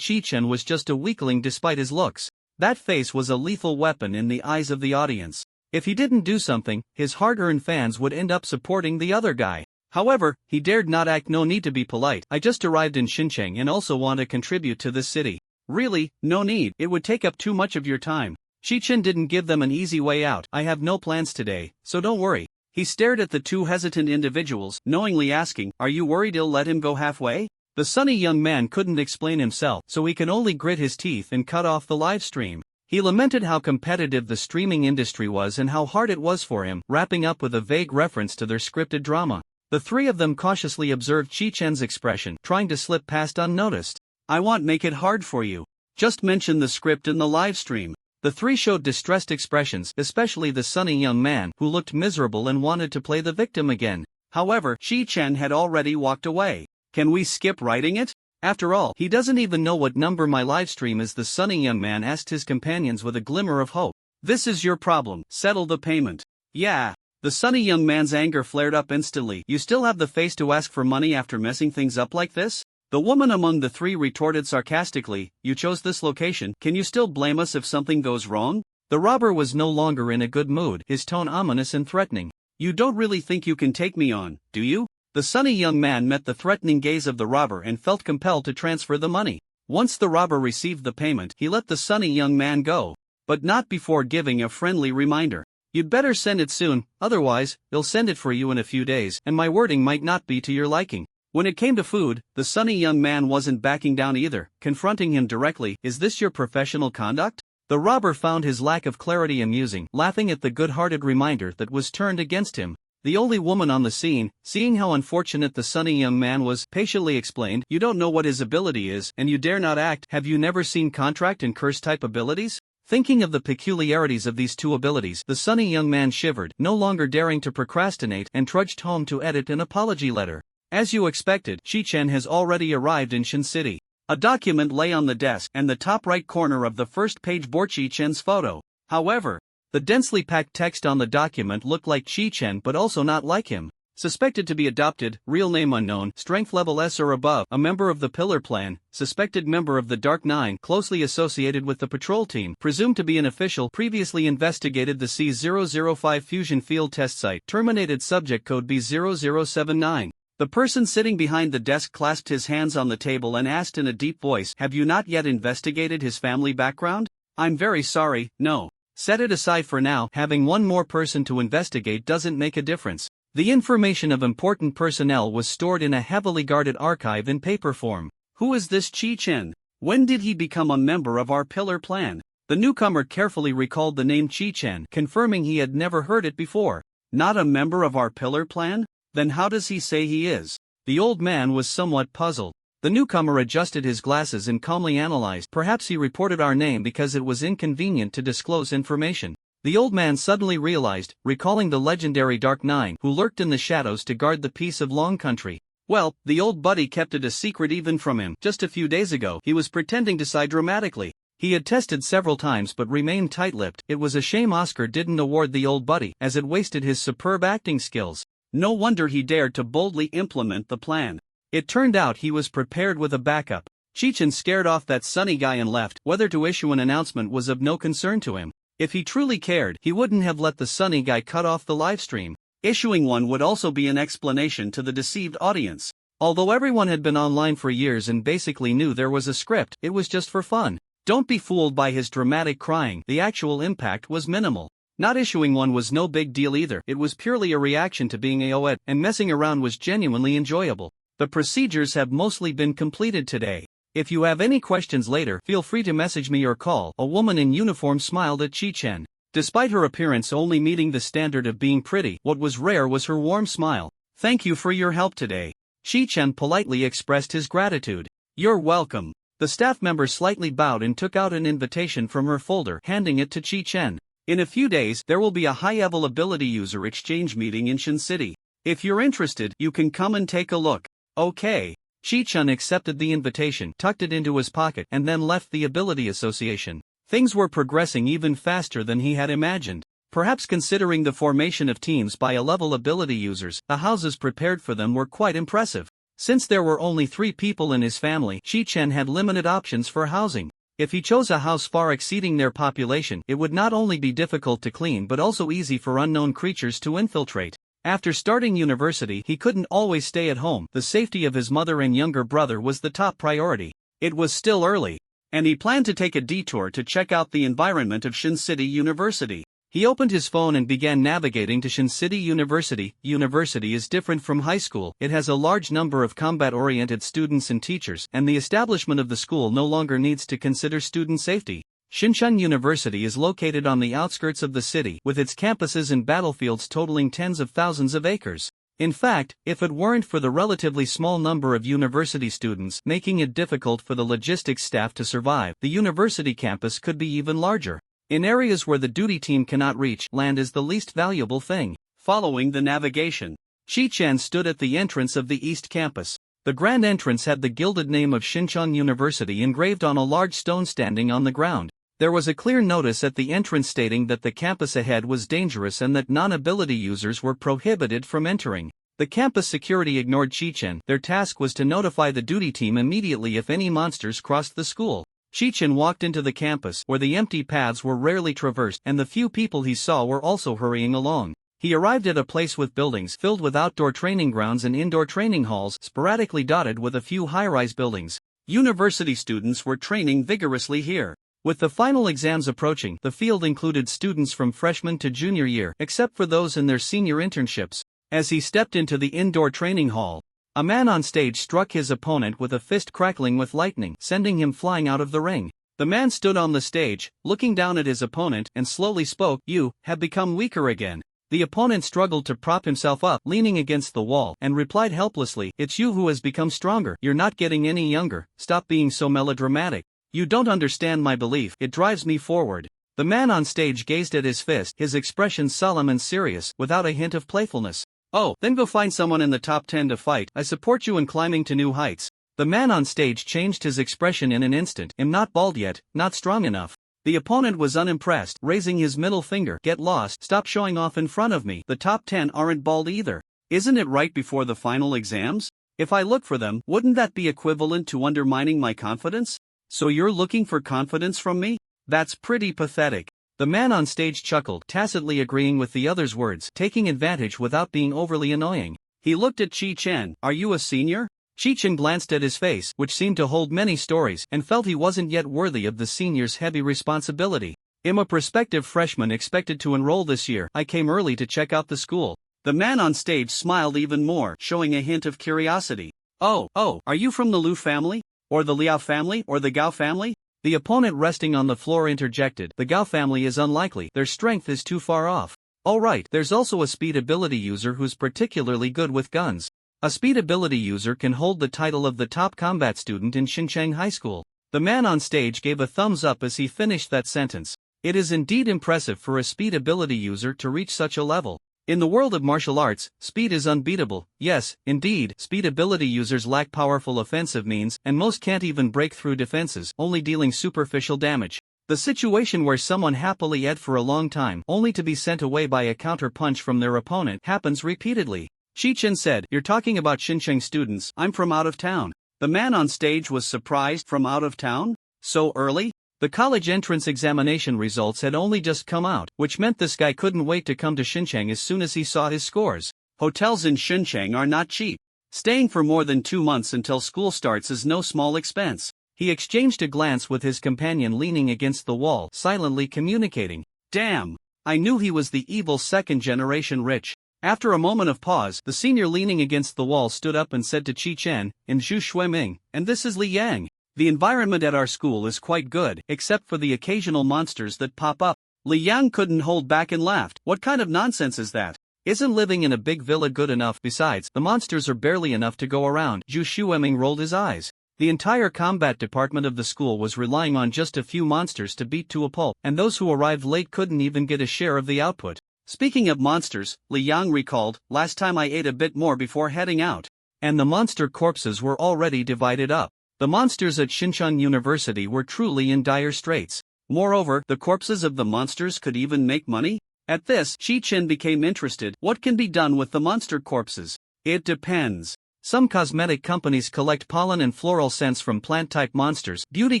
Chi-chan was just a weakling despite his looks. That face was a lethal weapon in the eyes of the audience. If he didn't do something, his hard-earned fans would end up supporting the other guy. However, he dared not act. No need to be polite. I just arrived in Xinjiang and also want to contribute to this city. Really, no need. It would take up too much of your time. Shi-chan didn't give them an easy way out. I have no plans today, so don't worry. He stared at the two hesitant individuals, knowingly asking, are you worried he'll let him go halfway? The sunny young man couldn't explain himself, so he could only grit his teeth and cut off the live stream. He lamented how competitive the streaming industry was and how hard it was for him, wrapping up with a vague reference to their scripted drama. The three of them cautiously observed Chi-chan's expression, trying to slip past unnoticed. I won't make it hard for you. Just mention the script in the live stream. The three showed distressed expressions, especially the sunny young man, who looked miserable and wanted to play the victim again. However, Chi-chan had already walked away. Can we skip writing it? After all, he doesn't even know what number my livestream is. The sunny young man asked his companions with a glimmer of hope. This is your problem. Settle the payment. Yeah. The sunny young man's anger flared up instantly. You still have the face to ask for money after messing things up like this? The woman among the three retorted sarcastically, "You chose this location, can you still blame us if something goes wrong?" The robber was no longer in a good mood, his tone ominous and threatening. "You don't really think you can take me on, do you?" The sunny young man met the threatening gaze of the robber and felt compelled to transfer the money. Once the robber received the payment, he let the sunny young man go. But not before giving a friendly reminder. "You'd better send it soon, otherwise, they'll send it for you in a few days, and my wording might not be to your liking." When it came to food, the sunny young man wasn't backing down either, confronting him directly. "Is this your professional conduct?" The robber found his lack of clarity amusing, laughing at the good-hearted reminder that was turned against him. The only woman on the scene, seeing how unfortunate the sunny young man was, patiently explained, "You don't know what his ability is, and you dare not act. Have you never seen contract and curse-type abilities?" Thinking of the peculiarities of these two abilities, the sunny young man shivered, no longer daring to procrastinate, and trudged home to edit an apology letter. As you expected, Chi-Chen has already arrived in Shin City. A document lay on the desk, and the top right corner of the first page bore Chi-Chen's photo. However, the densely packed text on the document looked like Chi-Chen but also not like him. Suspected to be adopted, real name unknown, strength level S or above, a member of the Pillar Plan, suspected member of the Dark Nine, closely associated with the patrol team, presumed to be an official, previously investigated the C-005 fusion field test site, terminated subject code B0079. The person sitting behind the desk clasped his hands on the table and asked in a deep voice, "Have you not yet investigated his family background?" "I'm very sorry, no." "Set it aside for now, having one more person to investigate doesn't make a difference." The information of important personnel was stored in a heavily guarded archive in paper form. "Who is this Chi-Chen? When did he become a member of our Pillar Plan?" The newcomer carefully recalled the name Chi-Chen, confirming he had never heard it before. "Not a member of our Pillar Plan? Then how does he say he is?" The old man was somewhat puzzled. The newcomer adjusted his glasses and calmly analyzed. "Perhaps he reported our name because it was inconvenient to disclose information." The old man suddenly realized, recalling the legendary Dark Nine who lurked in the shadows to guard the peace of Long Country. Well, the old buddy kept it a secret even from him. Just a few days ago, he was pretending to sigh dramatically. He had tested several times but remained tight-lipped. It was a shame Oscar didn't award the old buddy, as it wasted his superb acting skills. No wonder he dared to boldly implement the plan. It turned out he was prepared with a backup. Chi-Chen scared off that sunny guy and left. Whether to issue an announcement was of no concern to him. If he truly cared, he wouldn't have let the sunny guy cut off the livestream. Issuing one would also be an explanation to the deceived audience. Although everyone had been online for years and basically knew there was a script, it was just for fun. Don't be fooled by his dramatic crying. The actual impact was minimal. Not issuing one was no big deal either. It was purely a reaction to being AOED, and messing around was genuinely enjoyable. The procedures have mostly been completed today. If you have any questions later, feel free to message me or call. A woman in uniform smiled at Chi-Chen. Despite her appearance only meeting the standard of being pretty, what was rare was her warm smile. "Thank you for your help today." Chi-Chen politely expressed his gratitude. "You're welcome." The staff member slightly bowed and took out an invitation from her folder, handing it to Chi-Chen. "In a few days, there will be a high-level ability user exchange meeting in Shin City. If you're interested, you can come and take a look." "Okay." Chi-Chen accepted the invitation, tucked it into his pocket, and then left the Ability Association. Things were progressing even faster than he had imagined. Perhaps considering the formation of teams by a-level ability users, the houses prepared for them were quite impressive. Since there were only 3 people in his family, Chi-Chen had limited options for housing. If he chose a house far exceeding their population, it would not only be difficult to clean but also easy for unknown creatures to infiltrate. After starting university, he couldn't always stay at home. The safety of his mother and younger brother was the top priority. It was still early, and he planned to take a detour to check out the environment of Shin City University. He opened his phone and began navigating to Shin City University. University is different from high school. It has a large number of combat-oriented students and teachers, and the establishment of the school no longer needs to consider student safety. Shinshan University is located on the outskirts of the city, with its campuses and battlefields totaling tens of thousands of acres. In fact, if it weren't for the relatively small number of university students, making it difficult for the logistics staff to survive, the university campus could be even larger. In areas where the duty team cannot reach, land is the least valuable thing. Following the navigation, Chi-Chen stood at the entrance of the East Campus. The grand entrance had the gilded name of Shinshan University engraved on a large stone standing on the ground. There was a clear notice at the entrance stating that the campus ahead was dangerous and that non-ability users were prohibited from entering. The campus security ignored Chichen. Their task was to notify the duty team immediately if any monsters crossed the school. Chichen walked into the campus, where the empty paths were rarely traversed, and the few people he saw were also hurrying along. He arrived at a place with buildings filled with outdoor training grounds and indoor training halls, sporadically dotted with a few high-rise buildings. University students were training vigorously here. With the final exams approaching, the field included students from freshman to junior year, except for those in their senior internships. As he stepped into the indoor training hall, a man on stage struck his opponent with a fist crackling with lightning, sending him flying out of the ring. The man stood on the stage, looking down at his opponent, and slowly spoke, "You have become weaker again." The opponent struggled to prop himself up, leaning against the wall, and replied helplessly, "It's you who has become stronger. You're not getting any younger. Stop being so melodramatic. You don't understand my belief. It drives me forward." The man on stage gazed at his fist, his expression solemn and serious, without a hint of playfulness. "Oh, then go find someone in the top 10 to fight. I support you in climbing to new heights." The man on stage changed his expression in an instant. "I'm not bald yet, not strong enough." The opponent was unimpressed, raising his middle finger. "Get lost. Stop showing off in front of me. The top 10 aren't bald either. Isn't it right before the final exams? If I look for them, wouldn't that be equivalent to undermining my confidence? So you're looking for confidence from me? That's pretty pathetic." The man on stage chuckled, tacitly agreeing with the other's words, taking advantage without being overly annoying. He looked at Chi-Chen. "Are you a senior?" Chi-Chen glanced at his face, which seemed to hold many stories, and felt he wasn't yet worthy of the senior's heavy responsibility. "I'm a prospective freshman expected to enroll this year. I came early to check out the school." The man on stage smiled even more, showing a hint of curiosity. Oh, are you from the Liu family? Or the Liao family? Or the Gao family?" The opponent resting on the floor interjected. "The Gao family is unlikely. Their strength is too far off." "All right, there's also a speed ability user who's particularly good with guns. A speed ability user can hold the title of the top combat student in Xincheng High School." The man on stage gave a thumbs up as he finished that sentence. It is indeed impressive for a speed ability user to reach such a level. In the world of martial arts, speed is unbeatable. Yes, indeed, speed ability users lack powerful offensive means, and most can't even break through defenses, only dealing superficial damage. The situation where someone happily ed for a long time, only to be sent away by a counter-punch from their opponent, happens repeatedly. Chi-Chen said, "You're talking about Xincheng students. I'm from out of town." The man on stage was surprised. From out of town? So early? The college entrance examination results had only just come out, which meant this guy couldn't wait to come to Xincheng as soon as he saw his scores. Hotels in Xincheng are not cheap. Staying for more than 2 months until school starts is no small expense. He exchanged a glance with his companion leaning against the wall, silently communicating. "Damn! I knew he was the evil second-generation rich." After a moment of pause, the senior leaning against the wall stood up and said to Chi-Chen, "In Zhu Xueming, and this is Li Yang. The environment at our school is quite good, except for the occasional monsters that pop up." Li Yang couldn't hold back and laughed. "What kind of nonsense is that? Isn't living in a big villa good enough? Besides, the monsters are barely enough to go around." Zhu Xueming rolled his eyes. The entire combat department of the school was relying on just a few monsters to beat to a pulp, and those who arrived late couldn't even get a share of the output. Speaking of monsters, Li Yang recalled, "Last time I ate a bit more before heading out. And the monster corpses were already divided up." The monsters at Xincheng University were truly in dire straits. Moreover, the corpses of the monsters could even make money? At this, Chi-Chen became interested. "What can be done with the monster corpses?" "It depends. Some cosmetic companies collect pollen and floral scents from plant-type monsters, beauty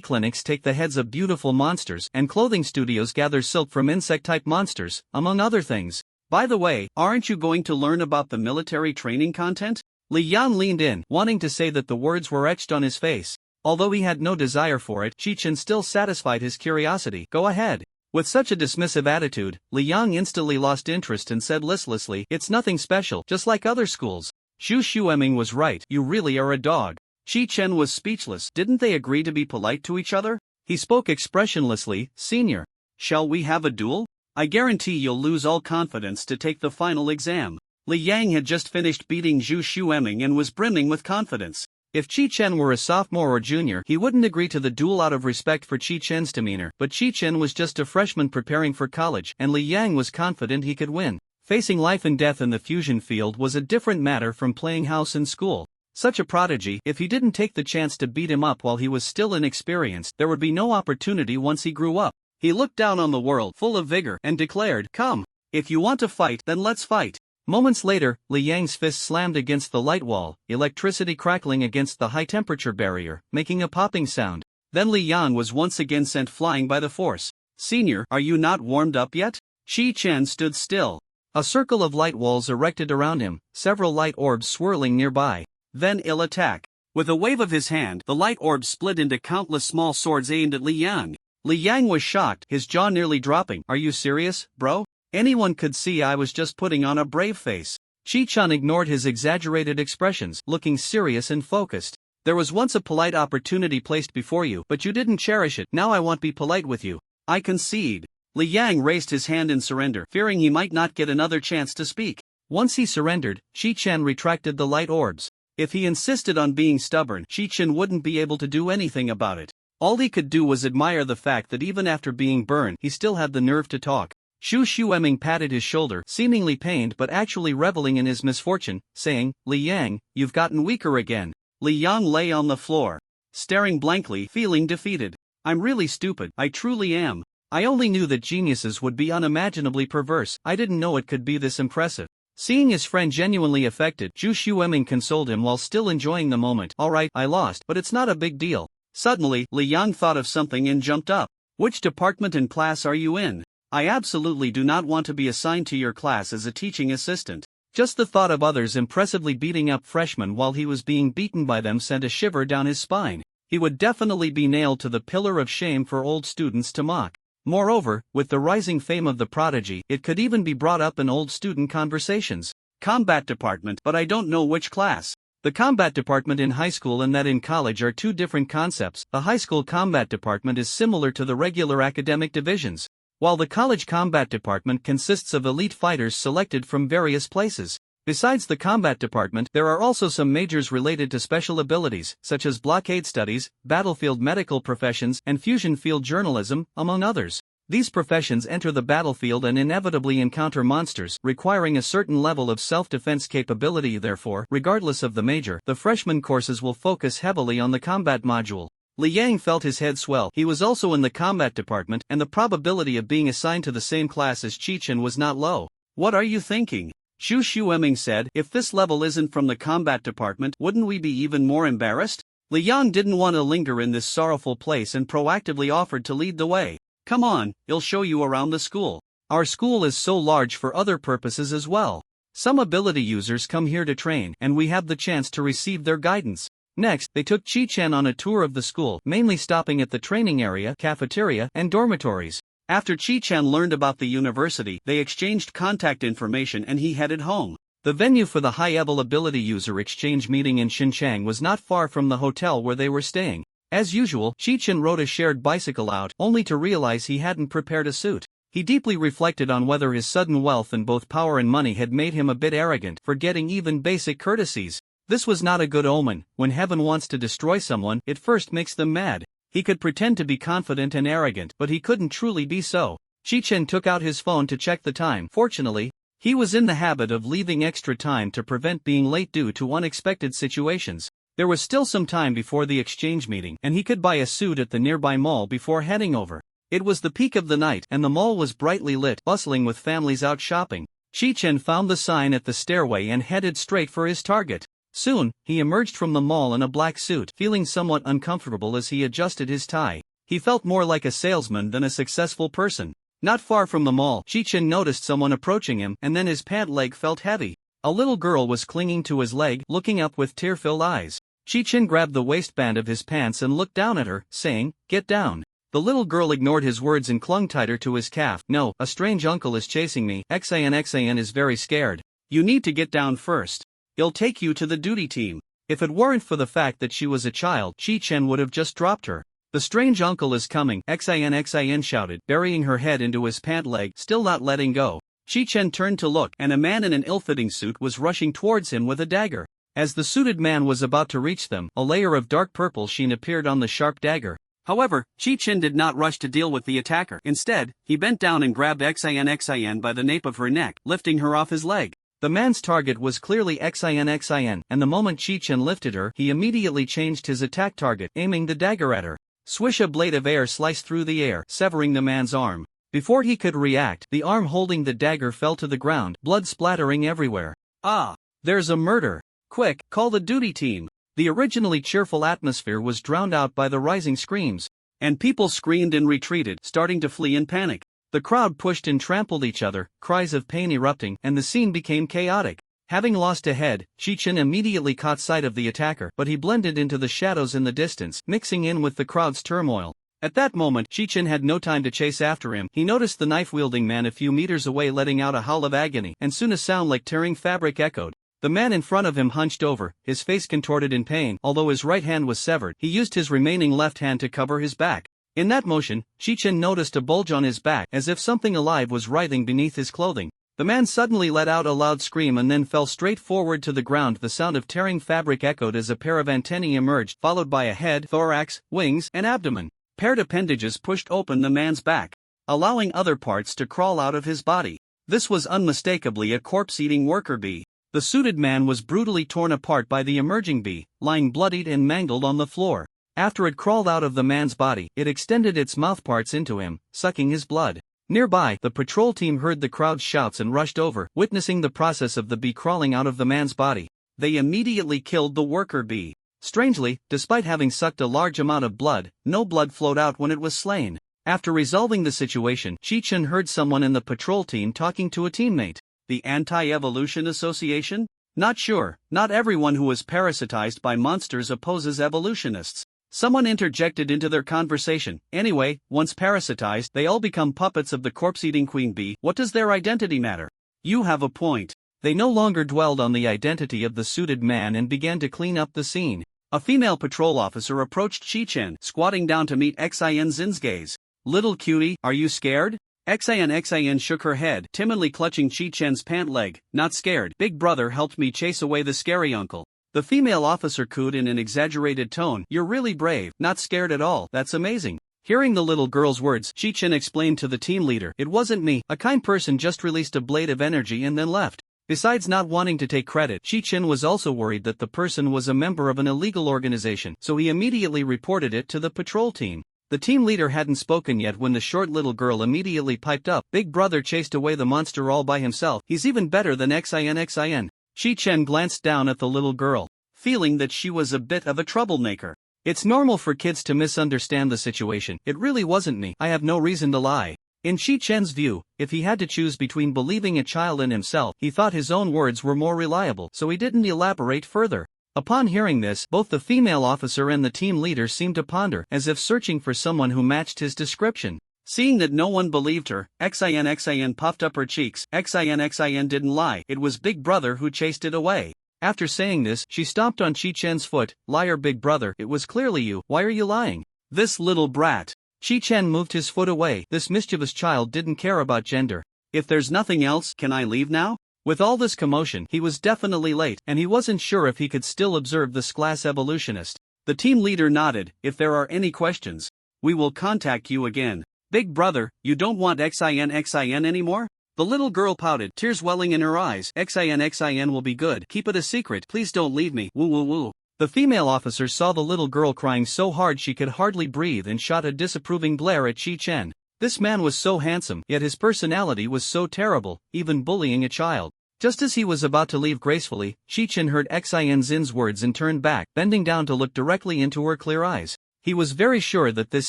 clinics take the heads of beautiful monsters, and clothing studios gather silk from insect-type monsters, among other things. By the way, aren't you going to learn about the military training content?" Li Yan leaned in, wanting to say that the words were etched on his face. Although he had no desire for it, Chi-Chen still satisfied his curiosity. "Go ahead." With such a dismissive attitude, Li Yang instantly lost interest and said listlessly, "It's nothing special, just like other schools." Zhu Xueming was right. "You really are a dog." Chi-Chen was speechless. Didn't they agree to be polite to each other? He spoke expressionlessly. "Senior, shall we have a duel? I guarantee you'll lose all confidence to take the final exam." Li Yang had just finished beating Zhu Xueming and was brimming with confidence. If Chi-Chen were a sophomore or junior, he wouldn't agree to the duel out of respect for Chi-Chen's demeanor, but Chi-Chen was just a freshman preparing for college, and Li Yang was confident he could win. Facing life and death in the fusion field was a different matter from playing house in school. Such a prodigy, if he didn't take the chance to beat him up while he was still inexperienced, there would be no opportunity once he grew up. He looked down on the world, full of vigor, and declared, "Come. If you want to fight, then let's fight." Moments later, Li Yang's fist slammed against the light wall, electricity crackling against the high-temperature barrier, making a popping sound. Then Li Yang was once again sent flying by the force. "Senior, are you not warmed up yet?" Qi Chen stood still. A circle of light walls erected around him, several light orbs swirling nearby. Then he'll attack. With a wave of his hand, the light orbs split into countless small swords aimed at Li Yang. Li Yang was shocked, his jaw nearly dropping. "Are you serious, bro? Anyone could see I was just putting on a brave face." Qi Chen ignored his exaggerated expressions, looking serious and focused. "There was once a polite opportunity placed before you, but you didn't cherish it. Now I won't be polite with you. I concede." Li Yang raised his hand in surrender, fearing he might not get another chance to speak. Once he surrendered, Qi Chen retracted the light orbs. If he insisted on being stubborn, Qi Chen wouldn't be able to do anything about it. All he could do was admire the fact that even after being burned, he still had the nerve to talk. Xu Xueming patted his shoulder, seemingly pained but actually reveling in his misfortune, saying, "Li Yang, you've gotten weaker again." Li Yang lay on the floor, staring blankly, feeling defeated. "I'm really stupid, I truly am. I only knew that geniuses would be unimaginably perverse, I didn't know it could be this impressive." Seeing his friend genuinely affected, Xu Xueming consoled him while still enjoying the moment. "Alright, I lost, but it's not a big deal." Suddenly, Li Yang thought of something and jumped up. "Which department and class are you in? I absolutely do not want to be assigned to your class as a teaching assistant." Just the thought of others impressively beating up freshmen while he was being beaten by them sent a shiver down his spine. He would definitely be nailed to the pillar of shame for old students to mock. Moreover, with the rising fame of the prodigy, it could even be brought up in old student conversations. "Combat department, but I don't know which class." The combat department in high school and that in college are two different concepts. The high school combat department is similar to the regular academic divisions, while the college combat department consists of elite fighters selected from various places. Besides the combat department, there are also some majors related to special abilities, such as blockade studies, battlefield medical professions, and fusion field journalism, among others. These professions enter the battlefield and inevitably encounter monsters, requiring a certain level of self-defense capability. Therefore, regardless of the major, the freshman courses will focus heavily on the combat module. Li Yang felt his head swell. He was also in the combat department, and the probability of being assigned to the same class as Qi Chen was not low. "What are you thinking?" Xu Xueming said. "If this level isn't from the combat department, wouldn't we be even more embarrassed?" Li Yang didn't want to linger in this sorrowful place and proactively offered to lead the way. "Come on, I'll show you around the school. Our school is so large for other purposes as well. Some ability users come here to train, and we have the chance to receive their guidance." Next, they took Qi Chen on a tour of the school, mainly stopping at the training area, cafeteria, and dormitories. After Qi Chen learned about the university, they exchanged contact information and he headed home. The venue for the high-level ability user exchange meeting in Xinjiang was not far from the hotel where they were staying. As usual, Qi Chen rode a shared bicycle out, only to realize he hadn't prepared a suit. He deeply reflected on whether his sudden wealth and both power and money had made him a bit arrogant, forgetting even basic courtesies. This was not a good omen. When heaven wants to destroy someone, it first makes them mad. He could pretend to be confident and arrogant, but he couldn't truly be so. Qi Chen took out his phone to check the time. Fortunately, he was in the habit of leaving extra time to prevent being late due to unexpected situations. There was still some time before the exchange meeting, and he could buy a suit at the nearby mall before heading over. It was the peak of the night, and the mall was brightly lit, bustling with families out shopping. Qi Chen found the sign at the stairway and headed straight for his target. Soon, he emerged from the mall in a black suit, feeling somewhat uncomfortable as he adjusted his tie. He felt more like a salesman than a successful person. Not far from the mall, Qi Chen noticed someone approaching him, and then his pant leg felt heavy. A little girl was clinging to his leg, looking up with tear-filled eyes. Qi Chen grabbed the waistband of his pants and looked down at her, saying, "Get down." The little girl ignored his words and clung tighter to his calf. "No, a strange uncle is chasing me. Xan is very scared. You need to get down first. He'll take you to the duty team." If it weren't for the fact that she was a child, Qi Chen would have just dropped her. "The strange uncle is coming," Xan shouted, burying her head into his pant leg, still not letting go. Qi Chen turned to look, and a man in an ill-fitting suit was rushing towards him with a dagger. As the suited man was about to reach them, a layer of dark purple sheen appeared on the sharp dagger. However, Qi Chen did not rush to deal with the attacker. Instead, he bent down and grabbed Xan by the nape of her neck, lifting her off his leg. The man's target was clearly Xan, and the moment Qi Chen lifted her, he immediately changed his attack target, aiming the dagger at her. Swish! A blade of air sliced through the air, severing the man's arm. Before he could react, the arm holding the dagger fell to the ground, blood splattering everywhere. Ah! There's a murder! Quick, call the duty team! The originally cheerful atmosphere was drowned out by the rising screams, and people screamed and retreated, starting to flee in panic. The crowd pushed and trampled each other, cries of pain erupting, and the scene became chaotic. Having lost a head, Shichen immediately caught sight of the attacker, but he blended into the shadows in the distance, mixing in with the crowd's turmoil. At that moment, Shichen had no time to chase after him. He noticed the knife-wielding man a few meters away letting out a howl of agony, and soon a sound like tearing fabric echoed. The man in front of him hunched over, his face contorted in pain. Although his right hand was severed, he used his remaining left hand to cover his back. In that motion, Shichen noticed a bulge on his back, as if something alive was writhing beneath his clothing. The man suddenly let out a loud scream and then fell straight forward to the ground. The sound of tearing fabric echoed as a pair of antennae emerged, followed by a head, thorax, wings, and abdomen. Paired appendages pushed open the man's back, allowing other parts to crawl out of his body. This was unmistakably a corpse-eating worker bee. The suited man was brutally torn apart by the emerging bee, lying bloodied and mangled on the floor. After it crawled out of the man's body, it extended its mouthparts into him, sucking his blood. Nearby, the patrol team heard the crowd's shouts and rushed over, witnessing the process of the bee crawling out of the man's body. They immediately killed the worker bee. Strangely, despite having sucked a large amount of blood, no blood flowed out when it was slain. After resolving the situation, Shichen heard someone in the patrol team talking to a teammate. The Anti-Evolution Association? Not sure, not everyone who is parasitized by monsters opposes evolutionists. Someone interjected into their conversation. Anyway, once parasitized, they all become puppets of the corpse-eating queen bee. What does their identity matter? You have a point. They no longer dwelled on the identity of the suited man and began to clean up the scene. A female patrol officer approached Shichen, squatting down to meet Xin Zin's gaze. Little cutie, are you scared? Xin shook her head, timidly clutching Shichen's pant leg. Not scared. Big brother helped me chase away the scary uncle. The female officer cooed in an exaggerated tone. You're really brave. Not scared at all. That's amazing. Hearing the little girl's words, Shichen explained to the team leader. It wasn't me. A kind person just released a blade of energy and then left. Besides not wanting to take credit, Shichen was also worried that the person was a member of an illegal organization, so he immediately reported it to the patrol team. The team leader hadn't spoken yet when the short little girl immediately piped up. Big brother chased away the monster all by himself. He's even better than Xin. Shichen glanced down at the little girl, feeling that she was a bit of a troublemaker. It's normal for kids to misunderstand the situation. It really wasn't me. I have no reason to lie. In Shichen's view, if he had to choose between believing a child and himself, he thought his own words were more reliable, so he didn't elaborate further. Upon hearing this, both the female officer and the team leader seemed to ponder, as if searching for someone who matched his description. Seeing that no one believed her, Xin puffed up her cheeks. Xin didn't lie. It was Big Brother who chased it away. After saying this, she stomped on Shichen's foot. Liar, Big Brother, it was clearly you. Why are you lying? This little brat. Shichen moved his foot away. This mischievous child didn't care about gender. If there's nothing else, can I leave now? With all this commotion, he was definitely late, and he wasn't sure if he could still observe this class evolutionist. The team leader nodded. If there are any questions, we will contact you again. Big brother, you don't want Xin anymore? The little girl pouted, tears welling in her eyes. Xin will be good. Keep it a secret. Please don't leave me. Woo woo woo. The female officer saw the little girl crying so hard she could hardly breathe and shot a disapproving glare at Shichen. This man was so handsome, yet his personality was so terrible, even bullying a child. Just as he was about to leave gracefully, Shichen heard Xin Zin's words and turned back, bending down to look directly into her clear eyes. He was very sure that this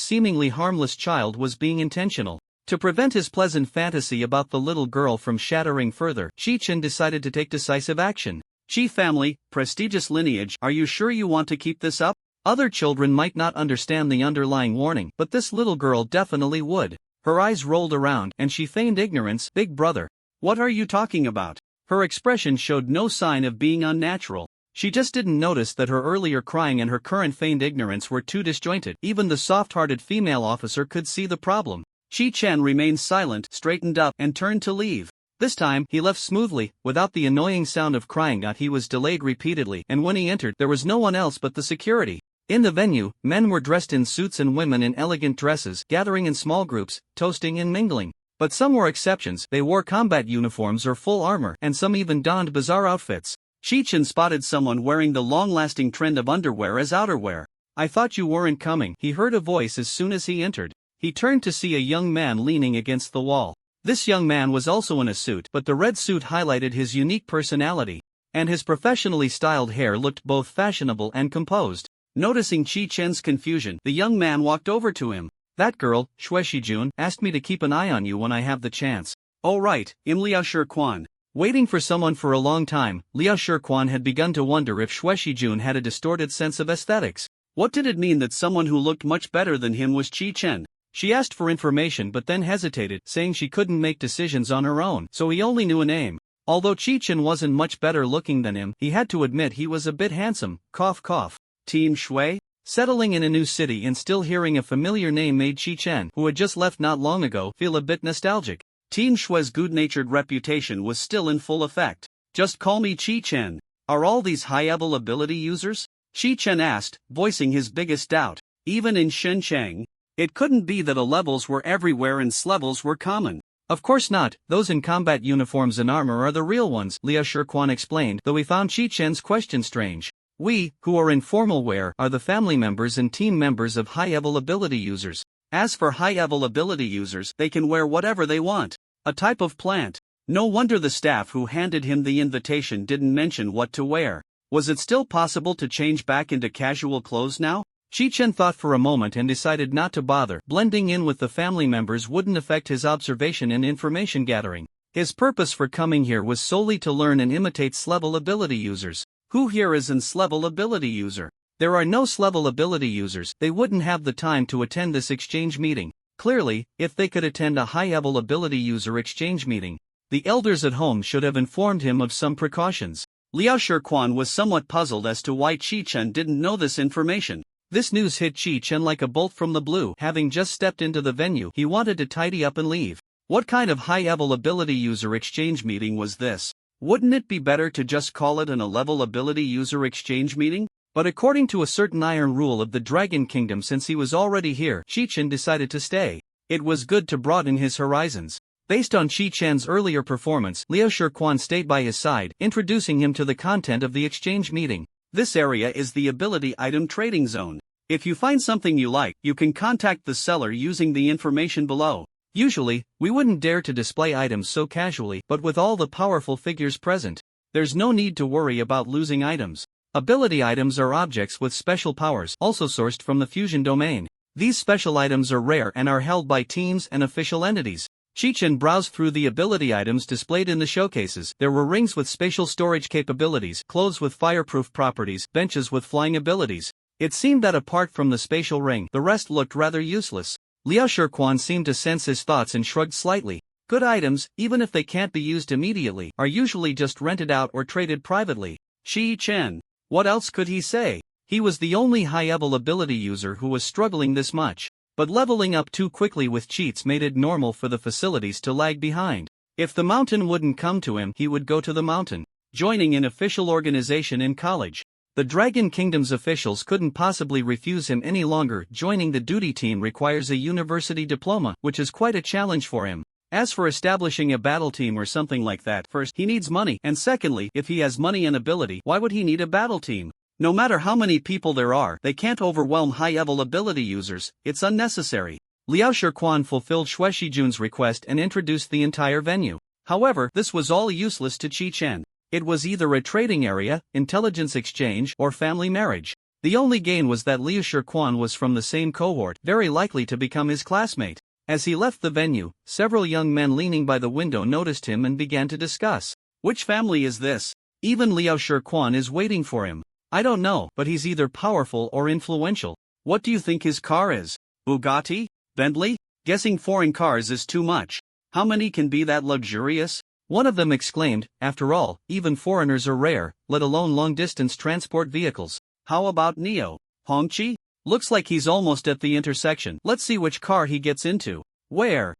seemingly harmless child was being intentional. To prevent his pleasant fantasy about the little girl from shattering further, Shichen decided to take decisive action. Chi family, prestigious lineage, are you sure you want to keep this up? Other children might not understand the underlying warning, but this little girl definitely would. Her eyes rolled around, and she feigned ignorance. Big brother, what are you talking about? Her expression showed no sign of being unnatural. She just didn't notice that her earlier crying and her current feigned ignorance were too disjointed. Even the soft-hearted female officer could see the problem. Shichen remained silent, straightened up, and turned to leave. This time, he left smoothly, without the annoying sound of crying out. He was delayed repeatedly, and when he entered, there was no one else but the security. In the venue, men were dressed in suits and women in elegant dresses, gathering in small groups, toasting and mingling. But some were exceptions. They wore combat uniforms or full armor, and some even donned bizarre outfits. Shichen spotted someone wearing the long-lasting trend of underwear as outerwear. I thought you weren't coming, he heard a voice as soon as he entered. he turned to see a young man leaning against the wall. This young man was also in a suit, but the red suit highlighted his unique personality, and his professionally styled hair looked both fashionable and composed. Noticing Chi Chen's confusion, the young man walked over to him. "That girl, Xue Shijun, asked me to keep an eye on you when I have the chance." "Oh right, Liao Shirquan." Waiting for someone for a long time, Liao Shirquan had begun to wonder if Xue Shijun had a distorted sense of aesthetics. What did it mean that someone who looked much better than him was Chi Chen? She asked for information but then hesitated, saying she couldn't make decisions on her own, so he only knew a name. Although Chi Chen wasn't much better looking than him, he had to admit he was a bit handsome. Cough cough. Team Shui? Settling in a new city and still hearing a familiar name made Chi Chen, who had just left not long ago, feel a bit nostalgic. Team Shui's good-natured reputation was still in full effect. "Just call me Chi Chen. Are all these high-level ability users?" Chi Chen asked, voicing his biggest doubt. Even in Shenzhen, it couldn't be that levels were everywhere and slevels were common. "Of course not, those in combat uniforms and armor are the real ones," Liao Shirquan explained, though he found Chi Chen's question strange. "We, who are in formal wear, are the family members and team members of high-level ability users. As for high-level ability users, they can wear whatever they want. A type of plant." No wonder the staff who handed him the invitation didn't mention what to wear. Was it still possible to change back into casual clothes now? Chi Chen thought for a moment and decided not to bother. Blending in with the family members wouldn't affect his observation and information gathering. His purpose for coming here was solely to learn and imitate S-level ability users. Who here is an S-level ability user? There are no S-level ability users. They wouldn't have the time to attend this exchange meeting. Clearly, if they could attend a high-level ability user exchange meeting, the elders at home should have informed him of some precautions. Liao Shirquan was somewhat puzzled as to why Chi Chen didn't know this information. This news hit Chi Chen like a bolt from the blue. Having just stepped into the venue, he wanted to tidy up and leave. What kind of high-level ability user exchange meeting was this? Wouldn't it be better to just call it an A-level ability user exchange meeting? But according to a certain iron rule of the Dragon Kingdom, since he was already here, Chi Chen decided to stay. It was good to broaden his horizons. Based on Chi Chen's earlier performance, Liao Shirquan stayed by his side, introducing him to the content of the exchange meeting. This area is the ability item trading zone. If you find something you like, you can contact the seller using the information below. Usually, we wouldn't dare to display items so casually, but with all the powerful figures present, there's no need to worry about losing items. Ability items are objects with special powers, also sourced from the fusion domain. These special items are rare and are held by teams and official entities. Chi Chen browsed through the ability items displayed in the showcases. There were rings with spatial storage capabilities, clothes with fireproof properties, benches with flying abilities. It seemed that apart from the spatial ring, the rest looked rather useless. Liao Shirquan seemed to sense his thoughts and shrugged slightly. Good items, even if they can't be used immediately, are usually just rented out or traded privately. Chi Chen. What else could he say? He was the only high-level ability user who was struggling this much. But leveling up too quickly with cheats made it normal for the facilities to lag behind. If the mountain wouldn't come to him, he would go to the mountain. Joining an official organization in college. The Dragon Kingdom's officials couldn't possibly refuse him any longer. Joining the duty team requires a university diploma, which is quite a challenge for him. As for establishing a battle team or something like that, first, he needs money, and secondly, if he has money and ability, why would he need a battle team? No matter how many people there are, they can't overwhelm high-level ability users. It's unnecessary. Liao Shirquan fulfilled Xue Shijun's request and introduced the entire venue. However, this was all useless to Chi Chen. It was either a trading area, intelligence exchange, or family marriage. The only gain was that Liao Shirquan was from the same cohort, very likely to become his classmate. As he left the venue, several young men leaning by the window noticed him and began to discuss. Which family is this? Even Liao Shirquan is waiting for him. I don't know, but he's either powerful or influential. What do you think his car is? Bugatti? Bentley? Guessing foreign cars is too much. How many can be that luxurious? One of them exclaimed, after all, even foreigners are rare, let alone long-distance transport vehicles. How about Neo? Hongqi? Looks like he's almost at the intersection. Let's see which car he gets into. Where?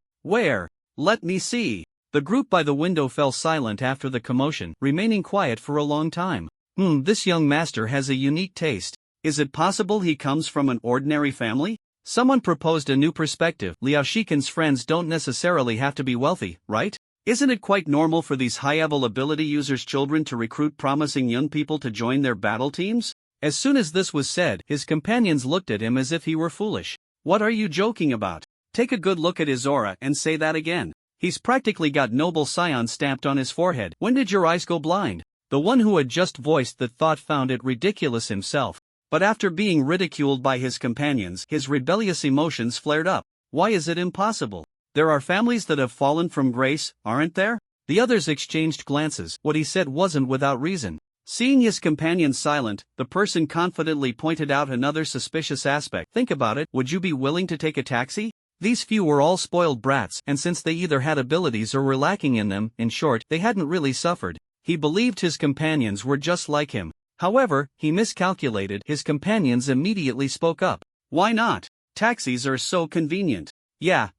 Let me see. The group by the window fell silent after the commotion, remaining quiet for a long time. This young master has a unique taste. Is it possible he comes from an ordinary family? Someone proposed a new perspective. Liao Shikan's friends don't necessarily have to be wealthy, right? Isn't it quite normal for these high-level ability users' children to recruit promising young people to join their battle teams? As soon as this was said, his companions looked at him as if he were foolish. What are you joking about? Take a good look at his aura and say that again. He's practically got Noble Scion stamped on his forehead. When did your eyes go blind? The one who had just voiced that thought found it ridiculous himself. But after being ridiculed by his companions, his rebellious emotions flared up. Why is it impossible? There are families that have fallen from grace, aren't there? The others exchanged glances. What he said wasn't without reason. Seeing his companion silent, the person confidently pointed out another suspicious aspect. Think about it, would you be willing to take a taxi? These few were all spoiled brats, and since they either had abilities or were lacking in them, in short, they hadn't really suffered. He believed his companions were just like him. However, he miscalculated. His companions immediately spoke up. Why not? Taxis are so convenient. Yeah,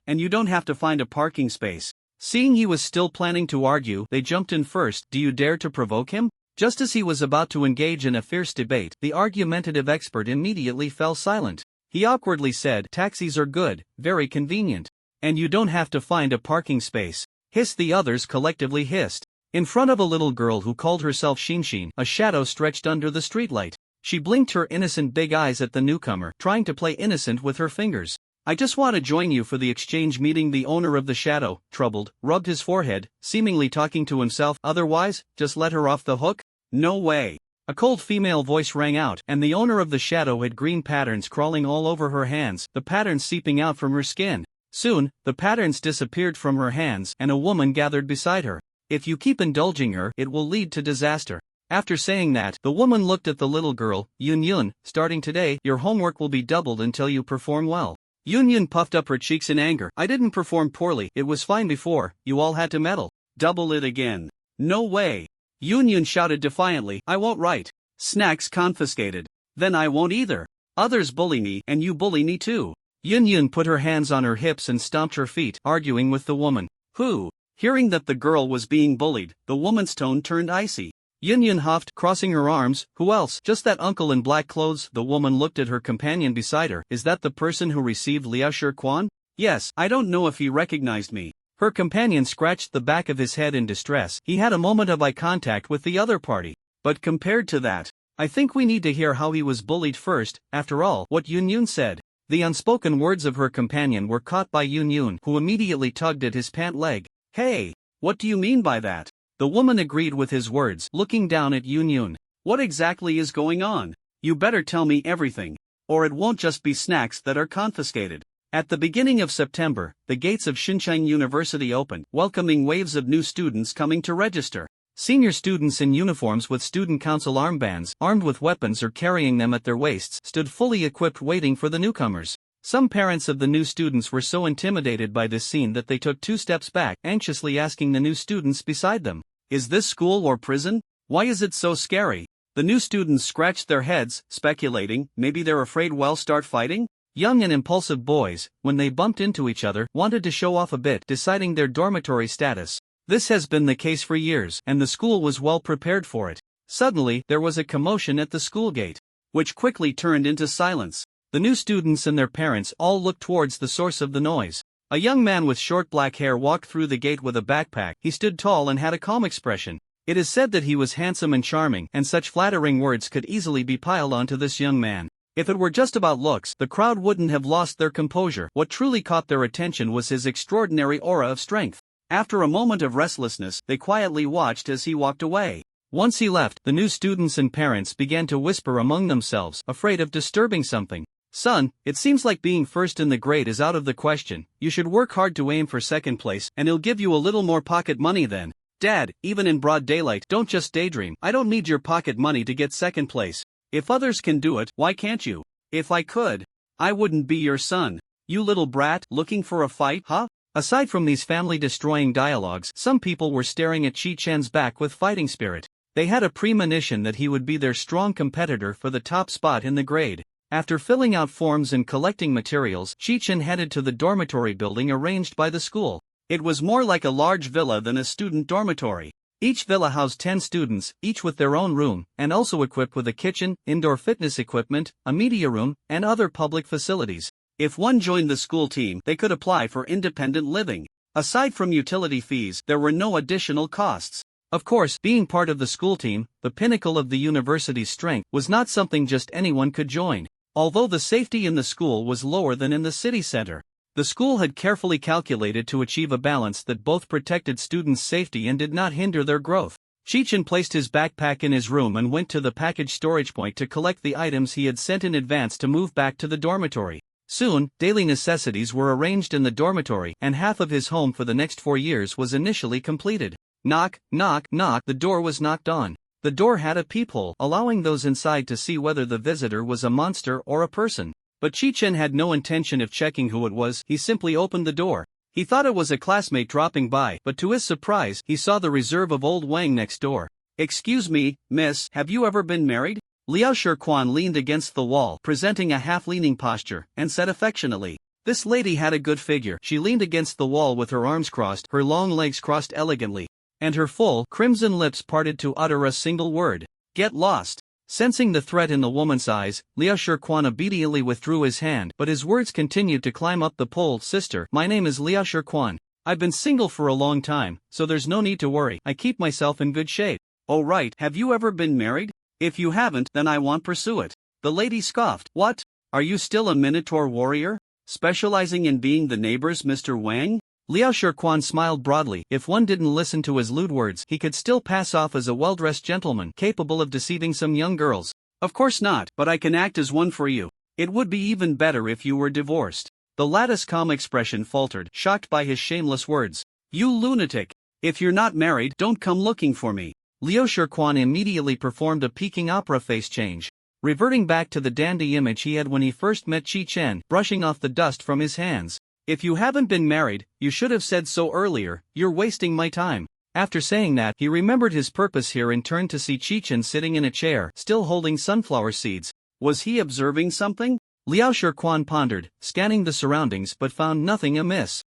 and you don't have to find a parking space. Seeing he was still planning to argue, they jumped in first. Do you dare to provoke him? Just as he was about to engage in a fierce debate, the argumentative expert immediately fell silent. He awkwardly said, taxis are good, very convenient. And you don't have to find a parking space. Hissed. The others collectively hissed. In front of a little girl who called herself Shinshin, a shadow stretched under the streetlight. She blinked her innocent big eyes at the newcomer, trying to play innocent with her fingers. I just want to join you for the exchange meeting. The owner of the shadow, troubled, rubbed his forehead, seemingly talking to himself. Otherwise, just let her off the hook? No way. A cold female voice rang out, and the owner of the shadow had green patterns crawling all over her hands, the patterns seeping out from her skin. Soon, the patterns disappeared from her hands, and a woman gathered beside her. If you keep indulging her, it will lead to disaster. After saying that, the woman looked at the little girl. Yun, starting today, your homework will be doubled until you perform well. Yun puffed up her cheeks in anger. I didn't perform poorly, it was fine before, you all had to meddle. Double it again. No way. Yun shouted defiantly, I won't write. Snacks confiscated. Then I won't either. Others bully me, and you bully me too. Yun put her hands on her hips and stomped her feet, arguing with the woman. Who? Hearing that the girl was being bullied, the woman's tone turned icy. Yun huffed, crossing her arms. Who else? Just that uncle in black clothes. The woman looked at her companion beside her. Is that the person who received Liao Quan? Yes, I don't know if he recognized me. Her companion scratched the back of his head in distress. He had a moment of eye contact with the other party. But compared to that, I think we need to hear how he was bullied first. After all, what Yun said. The unspoken words of her companion were caught by Yun, who immediately tugged at his pant leg. Hey, what do you mean by that? The woman agreed with his words, looking down at Yun. What exactly is going on? You better tell me everything, or it won't just be snacks that are confiscated. At the beginning of September, the gates of Shinshan University opened, welcoming waves of new students coming to register. Senior students in uniforms with student council armbands, armed with weapons or carrying them at their waists, stood fully equipped waiting for the newcomers. Some parents of the new students were so intimidated by this scene that they took 2 steps back, anxiously asking the new students beside them, is this school or prison? Why is it so scary? The new students scratched their heads, speculating, maybe they're afraid we'll start fighting? Young and impulsive boys, when they bumped into each other, wanted to show off a bit, deciding their dormitory status. This has been the case for years, and the school was well prepared for it. Suddenly, there was a commotion at the school gate, which quickly turned into silence. The new students and their parents all looked towards the source of the noise. A young man with short black hair walked through the gate with a backpack. He stood tall and had a calm expression. It is said that he was handsome and charming, and such flattering words could easily be piled onto this young man. If it were just about looks, the crowd wouldn't have lost their composure. What truly caught their attention was his extraordinary aura of strength. After a moment of restlessness, they quietly watched as he walked away. Once he left, the new students and parents began to whisper among themselves, afraid of disturbing something. Son, it seems like being first in the grade is out of the question. You should work hard to aim for second place, and he'll give you a little more pocket money then. Dad, even in broad daylight, don't just daydream. I don't need your pocket money to get second place. If others can do it, why can't you? If I could, I wouldn't be your son. You little brat, looking for a fight, huh? Aside from these family-destroying dialogues, some people were staring at Chi Chen's back with fighting spirit. They had a premonition that he would be their strong competitor for the top spot in the grade. After filling out forms and collecting materials, Chi Chen headed to the dormitory building arranged by the school. It was more like a large villa than a student dormitory. Each villa housed 10 students, each with their own room, and also equipped with a kitchen, indoor fitness equipment, a media room, and other public facilities. If one joined the school team, they could apply for independent living. Aside from utility fees, there were no additional costs. Of course, being part of the school team, the pinnacle of the university's strength, was not something just anyone could join. Although the safety in the school was lower than in the city center, The school had carefully calculated to achieve a balance that both protected students' safety and did not hinder their growth. Chechen placed his backpack in his room and went to the package storage point to collect the items he had sent in advance to move back to the dormitory. Soon, daily necessities were arranged in the dormitory, and half of his home for the next 4 years was initially completed. Knock, knock, knock. The door was knocked on. The door had a peephole, allowing those inside to see whether the visitor was a monster or a person. But Chechen had no intention of checking who it was. He simply opened the door. He thought it was a classmate dropping by, but to his surprise, he saw the reserve of old Wang next door. "Excuse me, miss, have you ever been married?" Liao Shirquan leaned against the wall, presenting a half-leaning posture, and said affectionately. This lady had a good figure. She leaned against the wall with her arms crossed, her long legs crossed elegantly, and her full, crimson lips parted to utter a single word. "Get lost." Sensing the threat in the woman's eyes, Liao Shirquan obediently withdrew his hand, but his words continued to climb up the pole. "Sister, my name is Liao Shirquan. I've been single for a long time, so there's no need to worry. I keep myself in good shape." "Oh right, have you ever been married? If you haven't, then I won't pursue it." The lady scoffed. "What? Are you still a Minotaur warrior? Specializing in being the neighbor's Mr. Wang?" Liao Shirquan smiled broadly. If one didn't listen to his lewd words, he could still pass off as a well-dressed gentleman, capable of deceiving some young girls. "Of course not, but I can act as one for you. It would be even better if you were divorced." The latter's calm expression faltered, shocked by his shameless words. "You lunatic! If you're not married, don't come looking for me." Liao Shirquan immediately performed a Peking opera face change, reverting back to the dandy image he had when he first met Chechen, brushing off the dust from his hands. "If you haven't been married, you should have said so earlier. You're wasting my time." After saying that, he remembered his purpose here and turned to see Chechen sitting in a chair, still holding sunflower seeds. Was he observing something? Liao Shirquan pondered, scanning the surroundings but found nothing amiss.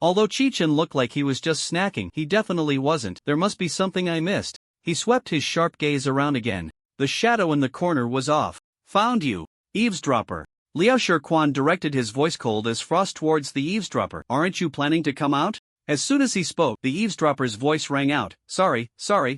Although Chechen looked like he was just snacking, he definitely wasn't. There must be something I missed. He swept his sharp gaze around again. The shadow in the corner was off. "Found you, eavesdropper." Liao Shirquan directed his voice cold as frost towards the eavesdropper. "Aren't you planning to come out?" As soon as he spoke, the eavesdropper's voice rang out. Sorry,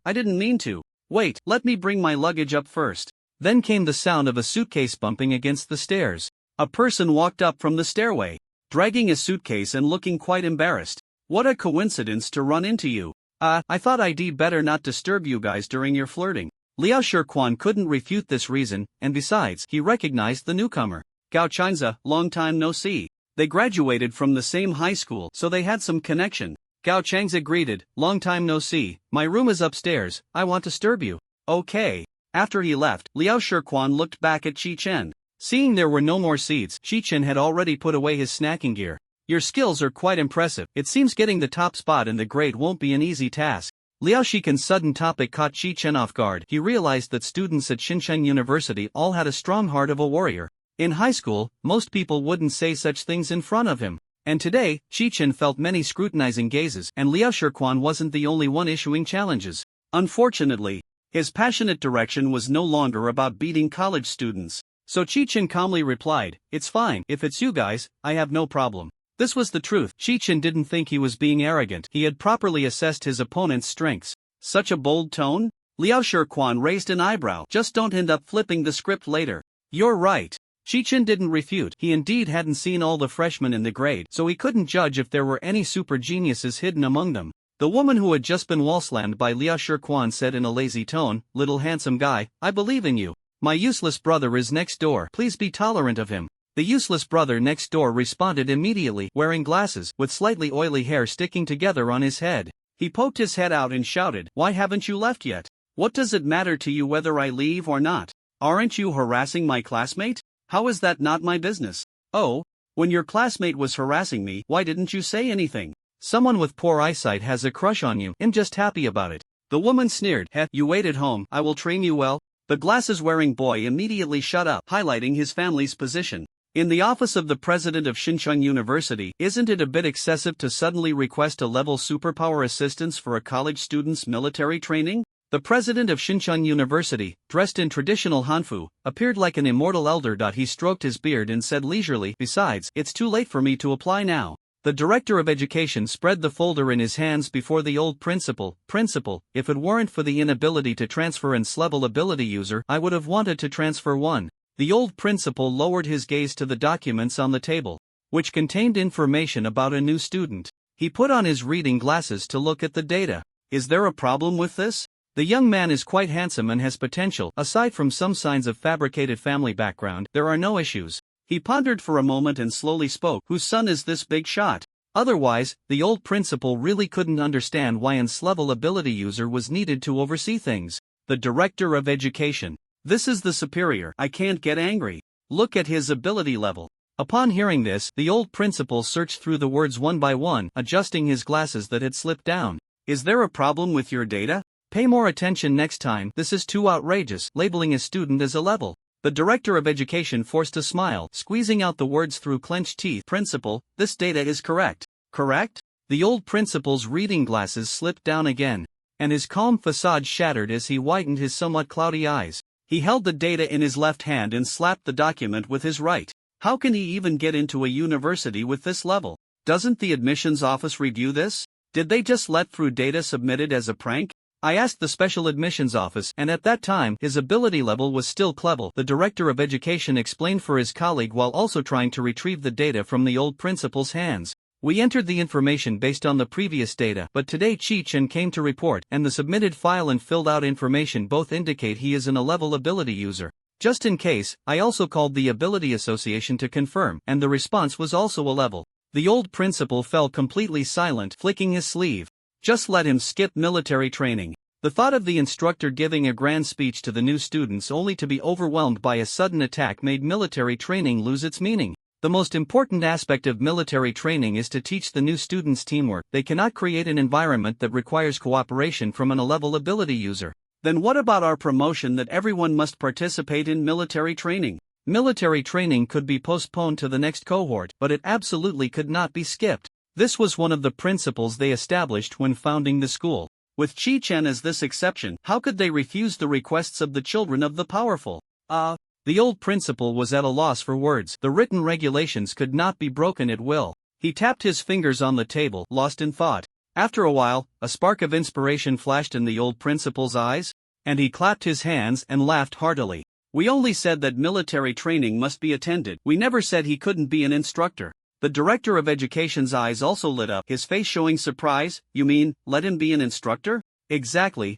I didn't mean to. Wait, let me bring my luggage up first." Then came the sound of a suitcase bumping against the stairs. A person walked up from the stairway, dragging a suitcase and looking quite embarrassed. "What a coincidence to run into you. I thought I'd better not disturb you guys during your flirting." Liao Shirquan couldn't refute this reason, and besides, he recognized the newcomer. Gao Changza, long time no see. They graduated from the same high school, so they had some connection. Gao Changza greeted, "Long time no see. My room is upstairs. I won't disturb you." "Okay." After he left, Liao Shirquan looked back at Chechen. Seeing there were no more seeds, Chechen had already put away his snacking gear. "Your skills are quite impressive. It seems getting the top spot in the grade won't be an easy task." Liao Shikan's sudden topic caught Chechen off guard. He realized that students at Xinjiang University all had a strong heart of a warrior. In high school, most people wouldn't say such things in front of him. And today, Chechen felt many scrutinizing gazes, and Liao Shirquan wasn't the only one issuing challenges. Unfortunately, his passionate direction was no longer about beating college students. So Chechen calmly replied, "It's fine, if it's you guys, I have no problem." This was the truth. Chechen didn't think he was being arrogant. He had properly assessed his opponent's strengths. Such a bold tone? Liao Shirquan raised an eyebrow. "Just don't end up flipping the script later." "You're right." Chechen didn't refute. He indeed hadn't seen all the freshmen in the grade, so he couldn't judge if there were any super geniuses hidden among them. The woman who had just been wall-slammed by Liao Shirquan said in a lazy tone, "Little handsome guy, I believe in you. My useless brother is next door. Please be tolerant of him." The useless brother next door responded immediately, wearing glasses, with slightly oily hair sticking together on his head. He poked his head out and shouted, "Why haven't you left yet? What does it matter to you whether I leave or not? Aren't you harassing my classmate? How is that not my business?" "Oh, when your classmate was harassing me, why didn't you say anything? Someone with poor eyesight has a crush on you. I'm just happy about it." The woman sneered, "Heh, you wait at home, I will train you well." The glasses-wearing boy immediately shut up, highlighting his family's position. In the office of the president of Xinjiang University, isn't it a bit excessive to suddenly request a level superpower assistance for a college student's military training? The president of Xinjiang University, dressed in traditional Hanfu, appeared like an immortal elder. He stroked his beard and said leisurely, "Besides, it's too late for me to apply now." The director of education spread the folder in his hands before the old principal. "Principal, if it weren't for the inability to transfer an S-level ability user, I would have wanted to transfer one." The old principal lowered his gaze to the documents on the table. which contained information about a new student. He put on his reading glasses to look at the data. Is there a problem with this? The young man is quite handsome and has potential. Aside from some signs of fabricated family background, there are no issues. He pondered for a moment and slowly spoke. Whose son is this big shot? Otherwise, the old principal really couldn't understand why an S-level ability user was needed to oversee things. The director of education. This is the superior. I can't get angry. Look at his ability level. Upon hearing this, the old principal searched through the words one by one, adjusting his glasses that had slipped down. Is there a problem with your data? Pay more attention next time. This is too outrageous, labeling a student as a level. The director of education forced a smile, squeezing out the words through clenched teeth. Principal, this data is correct. Correct? The old principal's reading glasses slipped down again, and his calm facade shattered as he widened his somewhat cloudy eyes. He held the data in his left hand and slapped the document with his right. How can he even get into a university with this level? Doesn't the admissions office review this? Did they just let through data submitted as a prank? I asked the special admissions office, and at that time, his ability level was still clevel. The director of education explained for his colleague while also trying to retrieve the data from the old principal's hands. We entered the information based on the previous data, but today Chi-Chen came to report, and the submitted file and filled out information both indicate he is an A-level ability user. Just in case, I also called the Ability Association to confirm, and the response was also a level. The old principal fell completely silent, flicking his sleeve. Just let him skip military training. The thought of the instructor giving a grand speech to the new students only to be overwhelmed by a sudden attack made military training lose its meaning. The most important aspect of military training is to teach the new students teamwork. They cannot create an environment that requires cooperation from an A-level ability user. Then what about our promotion that everyone must participate in military training? Military training could be postponed to the next cohort, but it absolutely could not be skipped. This was one of the principles they established when founding the school. With Chi-Chen as this exception, how could they refuse the requests of the children of the powerful? The old principal was at a loss for words. The written regulations could not be broken at will. He tapped his fingers on the table, lost in thought. After a while, a spark of inspiration flashed in the old principal's eyes, and he clapped his hands and laughed heartily. We only said that military training must be attended. We never said he couldn't be an instructor. The director of education's eyes also lit up, his face showing surprise. You mean, let him be an instructor? Exactly.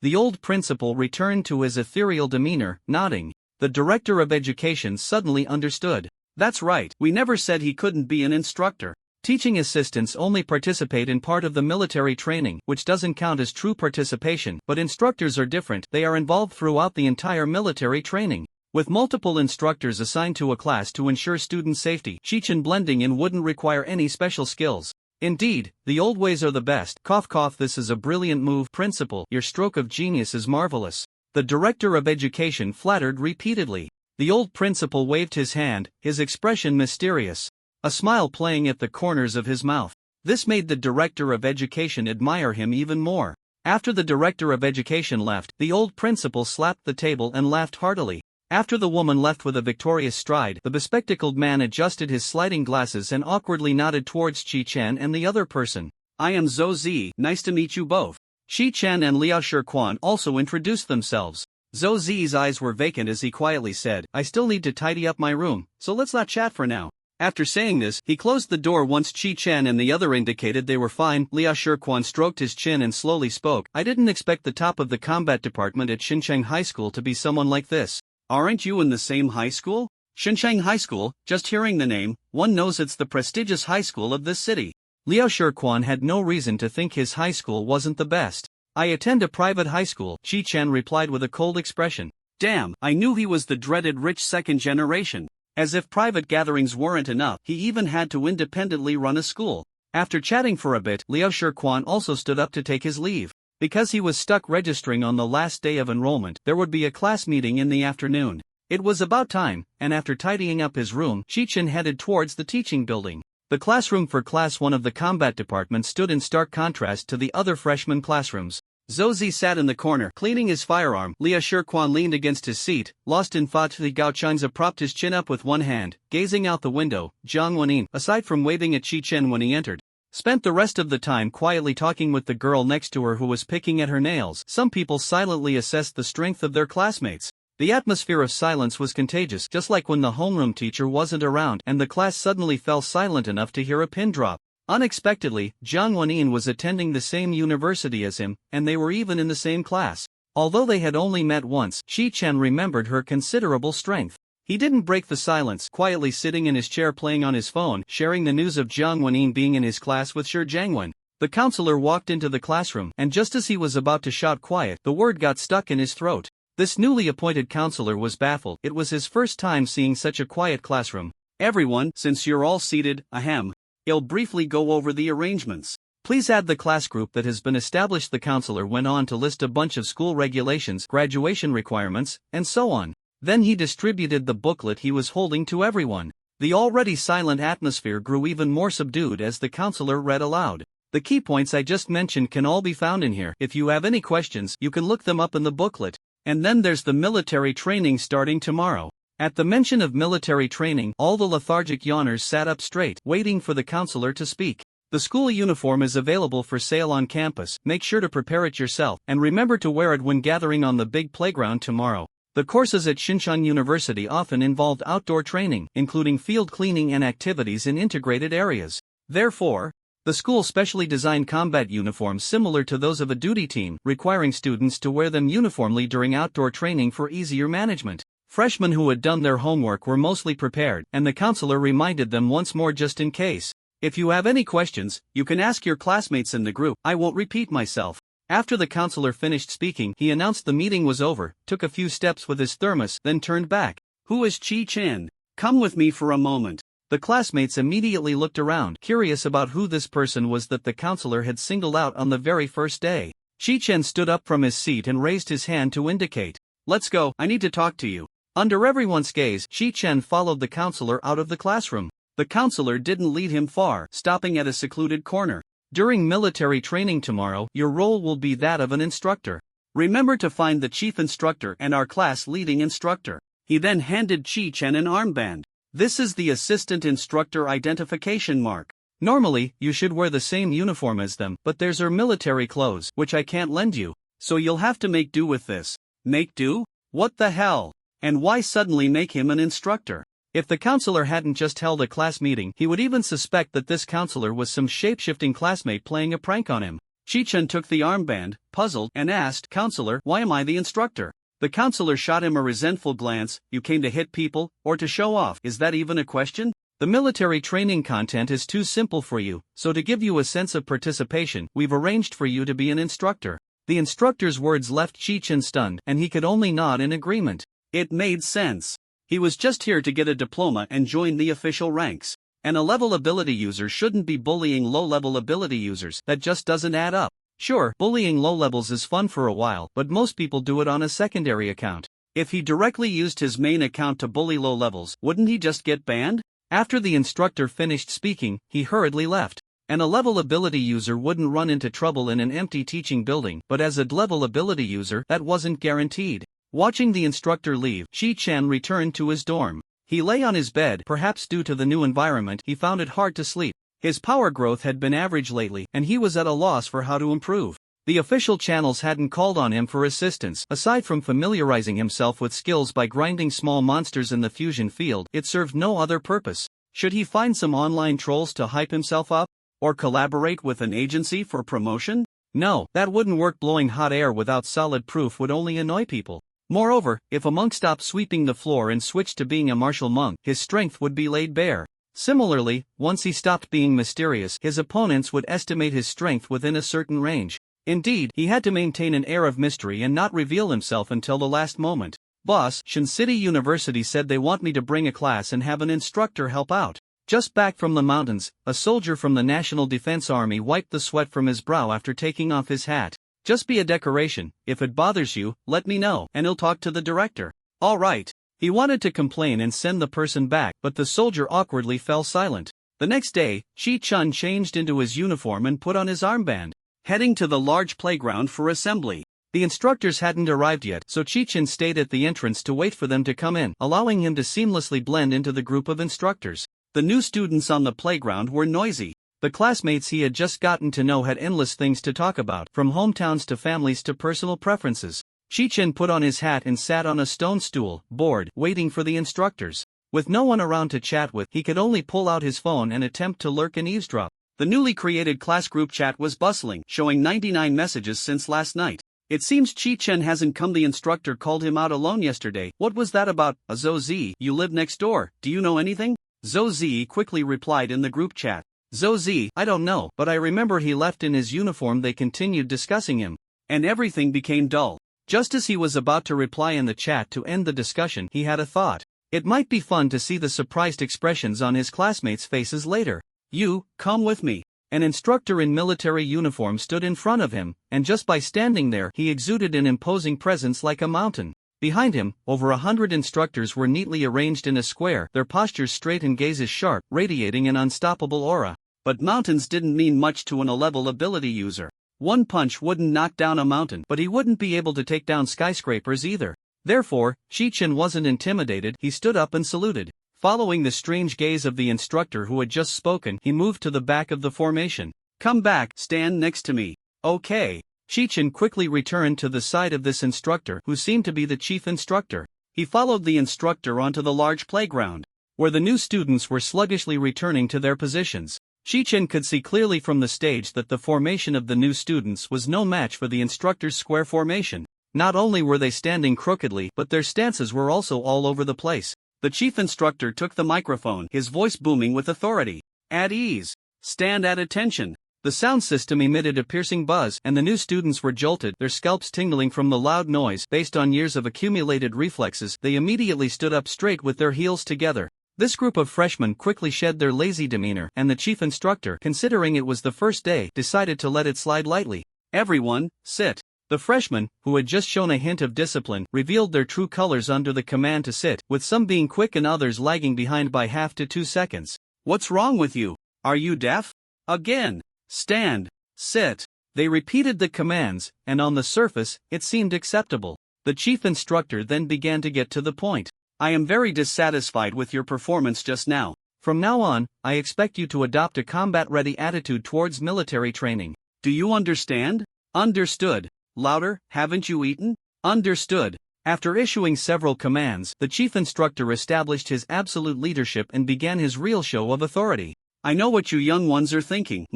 The old principal returned to his ethereal demeanor, nodding. The director of education suddenly understood. That's right, we never said he couldn't be an instructor. Teaching assistants only participate in part of the military training, which doesn't count as true participation, but instructors are different. They are involved throughout the entire military training, with multiple instructors assigned to a class to ensure student safety. Chi-Chen blending in wouldn't require any special skills. Indeed, the old ways are the best. Cough cough. This is a brilliant move, principal. Your stroke of genius is marvelous. The director of education flattered repeatedly. The old principal waved his hand, his expression mysterious, a smile playing at the corners of his mouth. This made the director of education admire him even more. After the director of education left, the old principal slapped the table and laughed heartily. After the woman left with a victorious stride, the bespectacled man adjusted his sliding glasses and awkwardly nodded towards Chi-Chen and the other person. I am Zhou Zi, nice to meet you both. Chi-Chen and Liao Shiquan also introduced themselves. Zhou Zi's eyes were vacant as he quietly said, I still need to tidy up my room, so let's not chat for now. After saying this, he closed the door once Chi-Chen and the other indicated they were fine. Liao Shiquan stroked his chin and slowly spoke. I didn't expect the top of the combat department at Xincheng High School to be someone like this. Aren't you in the same high school? Xincheng High School, just hearing the name, one knows it's the prestigious high school of this city. Liao Shiquan had no reason to think his high school wasn't the best. I attend a private high school, Chi-Chen replied with a cold expression. Damn, I knew he was the dreaded rich second generation. As if private gatherings weren't enough, he even had to independently run a school. After chatting for a bit, Liao Shiquan also stood up to take his leave. Because he was stuck registering on the last day of enrollment, there would be a class meeting in the afternoon. It was about time, and after tidying up his room, Chi-Chen headed towards the teaching building. The classroom for Class 1 of the combat department stood in stark contrast to the other freshman classrooms. Zhou Zi sat in the corner, cleaning his firearm. Liao Shiquan leaned against his seat, lost in thought. Li Gaochangza propped his chin up with one hand, gazing out the window. Jiang Wenin, aside from waving at Chi-Chen when he entered, spent the rest of the time quietly talking with the girl next to her who was picking at her nails. Some people silently assessed the strength of their classmates. The atmosphere of silence was contagious, just like when the homeroom teacher wasn't around and the class suddenly fell silent enough to hear a pin drop. Unexpectedly, Jiang Wenyin was attending the same university as him, and they were even in the same class. Although they had only met once, Shi-chan remembered her considerable strength. He didn't break the silence, quietly sitting in his chair playing on his phone, sharing the news of Jiang Wenyin being in his class with Shi Jiangwen. The counselor walked into the classroom, and just as he was about to shout quiet, the word got stuck in his throat. This newly appointed counselor was baffled. It was his first time seeing such a quiet classroom. Everyone, since you're all seated, I'll briefly go over the arrangements. Please add the class group that has been established. The counselor went on to list a bunch of school regulations, graduation requirements, and so on. Then he distributed the booklet he was holding to everyone. The already silent atmosphere grew even more subdued as the counselor read aloud. The key points I just mentioned can all be found in here. If you have any questions, you can look them up in the booklet. And then there's the military training starting tomorrow. At the mention of military training, all the lethargic yawners sat up straight, waiting for the counselor to speak. The school uniform is available for sale on campus. Make sure to prepare it yourself, and remember to wear it when gathering on the big playground tomorrow. The courses at Shinshan University often involved outdoor training, including field cleaning and activities in integrated areas. Therefore, the school specially designed combat uniforms similar to those of a duty team, requiring students to wear them uniformly during outdoor training for easier management. Freshmen who had done their homework were mostly prepared, and the counselor reminded them once more just in case. If you have any questions, you can ask your classmates in the group. I won't repeat myself. After the counselor finished speaking, he announced the meeting was over, took a few steps with his thermos, then turned back. Who is Chi-chan? Come with me for a moment. The classmates immediately looked around, curious about who this person was that the counselor had singled out on the very first day. Chi-chen stood up from his seat and raised his hand to indicate. Let's go, I need to talk to you. Under everyone's gaze, Chi-chen followed the counselor out of the classroom. The counselor didn't lead him far, stopping at a secluded corner. During military training tomorrow, your role will be that of an instructor. Remember to find the chief instructor and our class leading instructor. He then handed Chi-chen an armband. This is the assistant instructor identification mark. Normally, you should wear the same uniform as them, but there's her military clothes, which I can't lend you. So you'll have to make do with this. Make do? What the hell? And why suddenly make him an instructor? If the counselor hadn't just held a class meeting, he would even suspect that this counselor was some shape-shifting classmate playing a prank on him. Chi-chen took the armband, puzzled, and asked, Counselor, why am I the instructor? The counselor shot him a resentful glance. You came to hit people, or to show off? Is that even a question? The military training content is too simple for you, so to give you a sense of participation, we've arranged for you to be an instructor. The instructor's words left Chi-chen stunned, and he could only nod in agreement. It made sense. He was just here to get a diploma and join the official ranks. And a level ability user shouldn't be bullying low-level ability users. That just doesn't add up. Sure, bullying low levels is fun for a while, but most people do it on a secondary account. If he directly used his main account to bully low levels, wouldn't he just get banned? After the instructor finished speaking, he hurriedly left. And a level ability user wouldn't run into trouble in an empty teaching building, but as a level ability user, that wasn't guaranteed. Watching the instructor leave, Chi-chan returned to his dorm. He lay on his bed. Perhaps due to the new environment, he found it hard to sleep. His power growth had been average lately, and he was at a loss for how to improve. The official channels hadn't called on him for assistance. Aside from familiarizing himself with skills by grinding small monsters in the fusion field, it served no other purpose. Should he find some online trolls to hype himself up? Or collaborate with an agency for promotion? No, that wouldn't work. Blowing hot air without solid proof would only annoy people. Moreover, if a monk stopped sweeping the floor and switched to being a martial monk, his strength would be laid bare. Similarly, once he stopped being mysterious, his opponents would estimate his strength within a certain range. Indeed, he had to maintain an air of mystery and not reveal himself until the last moment. Boss, Shin City University said they want me to bring a class and have an instructor help out. Just back from the mountains, a soldier from the National Defense Army wiped the sweat from his brow after taking off his hat. Just be a decoration. If it bothers you, let me know, and he'll talk to the director. All right. He wanted to complain and send the person back, but the soldier awkwardly fell silent. The next day, Chi-chun changed into his uniform and put on his armband, heading to the large playground for assembly. The instructors hadn't arrived yet, so Chi-chun stayed at the entrance to wait for them to come in, allowing him to seamlessly blend into the group of instructors. The new students on the playground were noisy. The classmates he had just gotten to know had endless things to talk about, from hometowns to families to personal preferences. Chi-Chen put on his hat and sat on a stone stool, bored, waiting for the instructors. With no one around to chat with, he could only pull out his phone and attempt to lurk and eavesdrop. The newly created class group chat was bustling, showing 99 messages since last night. It seems Chi-Chen hasn't come. The instructor called him out alone yesterday. What was that about? Zhou Zi, you live next door, do you know anything? Zhou Zi quickly replied in the group chat. Zhou Zi, I don't know, but I remember he left in his uniform. They continued discussing him. And everything became dull. Just as he was about to reply in the chat to end the discussion, he had a thought. It might be fun to see the surprised expressions on his classmates' faces later. You, come with me. An instructor in military uniform stood in front of him, and just by standing there, he exuded an imposing presence like a mountain. Behind him, over 100 instructors were neatly arranged in a square, their postures straight and gazes sharp, radiating an unstoppable aura. But mountains didn't mean much to an A-level ability user. One punch wouldn't knock down a mountain, but he wouldn't be able to take down skyscrapers either. Therefore, Chi-Chen wasn't intimidated. He stood up and saluted. Following the strange gaze of the instructor who had just spoken, he moved to the back of the formation. Come back, stand next to me. Okay. Chi-Chen quickly returned to the side of this instructor, who seemed to be the chief instructor. He followed the instructor onto the large playground, where the new students were sluggishly returning to their positions. Chi-Chen could see clearly from the stage that the formation of the new students was no match for the instructor's square formation. Not only were they standing crookedly, but their stances were also all over the place. The chief instructor took the microphone, his voice booming with authority. At ease. Stand at attention. The sound system emitted a piercing buzz, and the new students were jolted, their scalps tingling from the loud noise. Based on years of accumulated reflexes, they immediately stood up straight with their heels together. This group of freshmen quickly shed their lazy demeanor, and the chief instructor, considering it was the first day, decided to let it slide lightly. Everyone, sit. The freshmen, who had just shown a hint of discipline, revealed their true colors under the command to sit, with some being quick and others lagging behind by half to 2 seconds. What's wrong with you? Are you deaf? Again. Stand. Sit. They repeated the commands, and on the surface, it seemed acceptable. The chief instructor then began to get to the point. I am very dissatisfied with your performance just now. From now on, I expect you to adopt a combat-ready attitude towards military training. Do you understand? Understood. Louder, haven't you eaten? Understood. After issuing several commands, the chief instructor established his absolute leadership and began his real show of authority. I know what you young ones are thinking,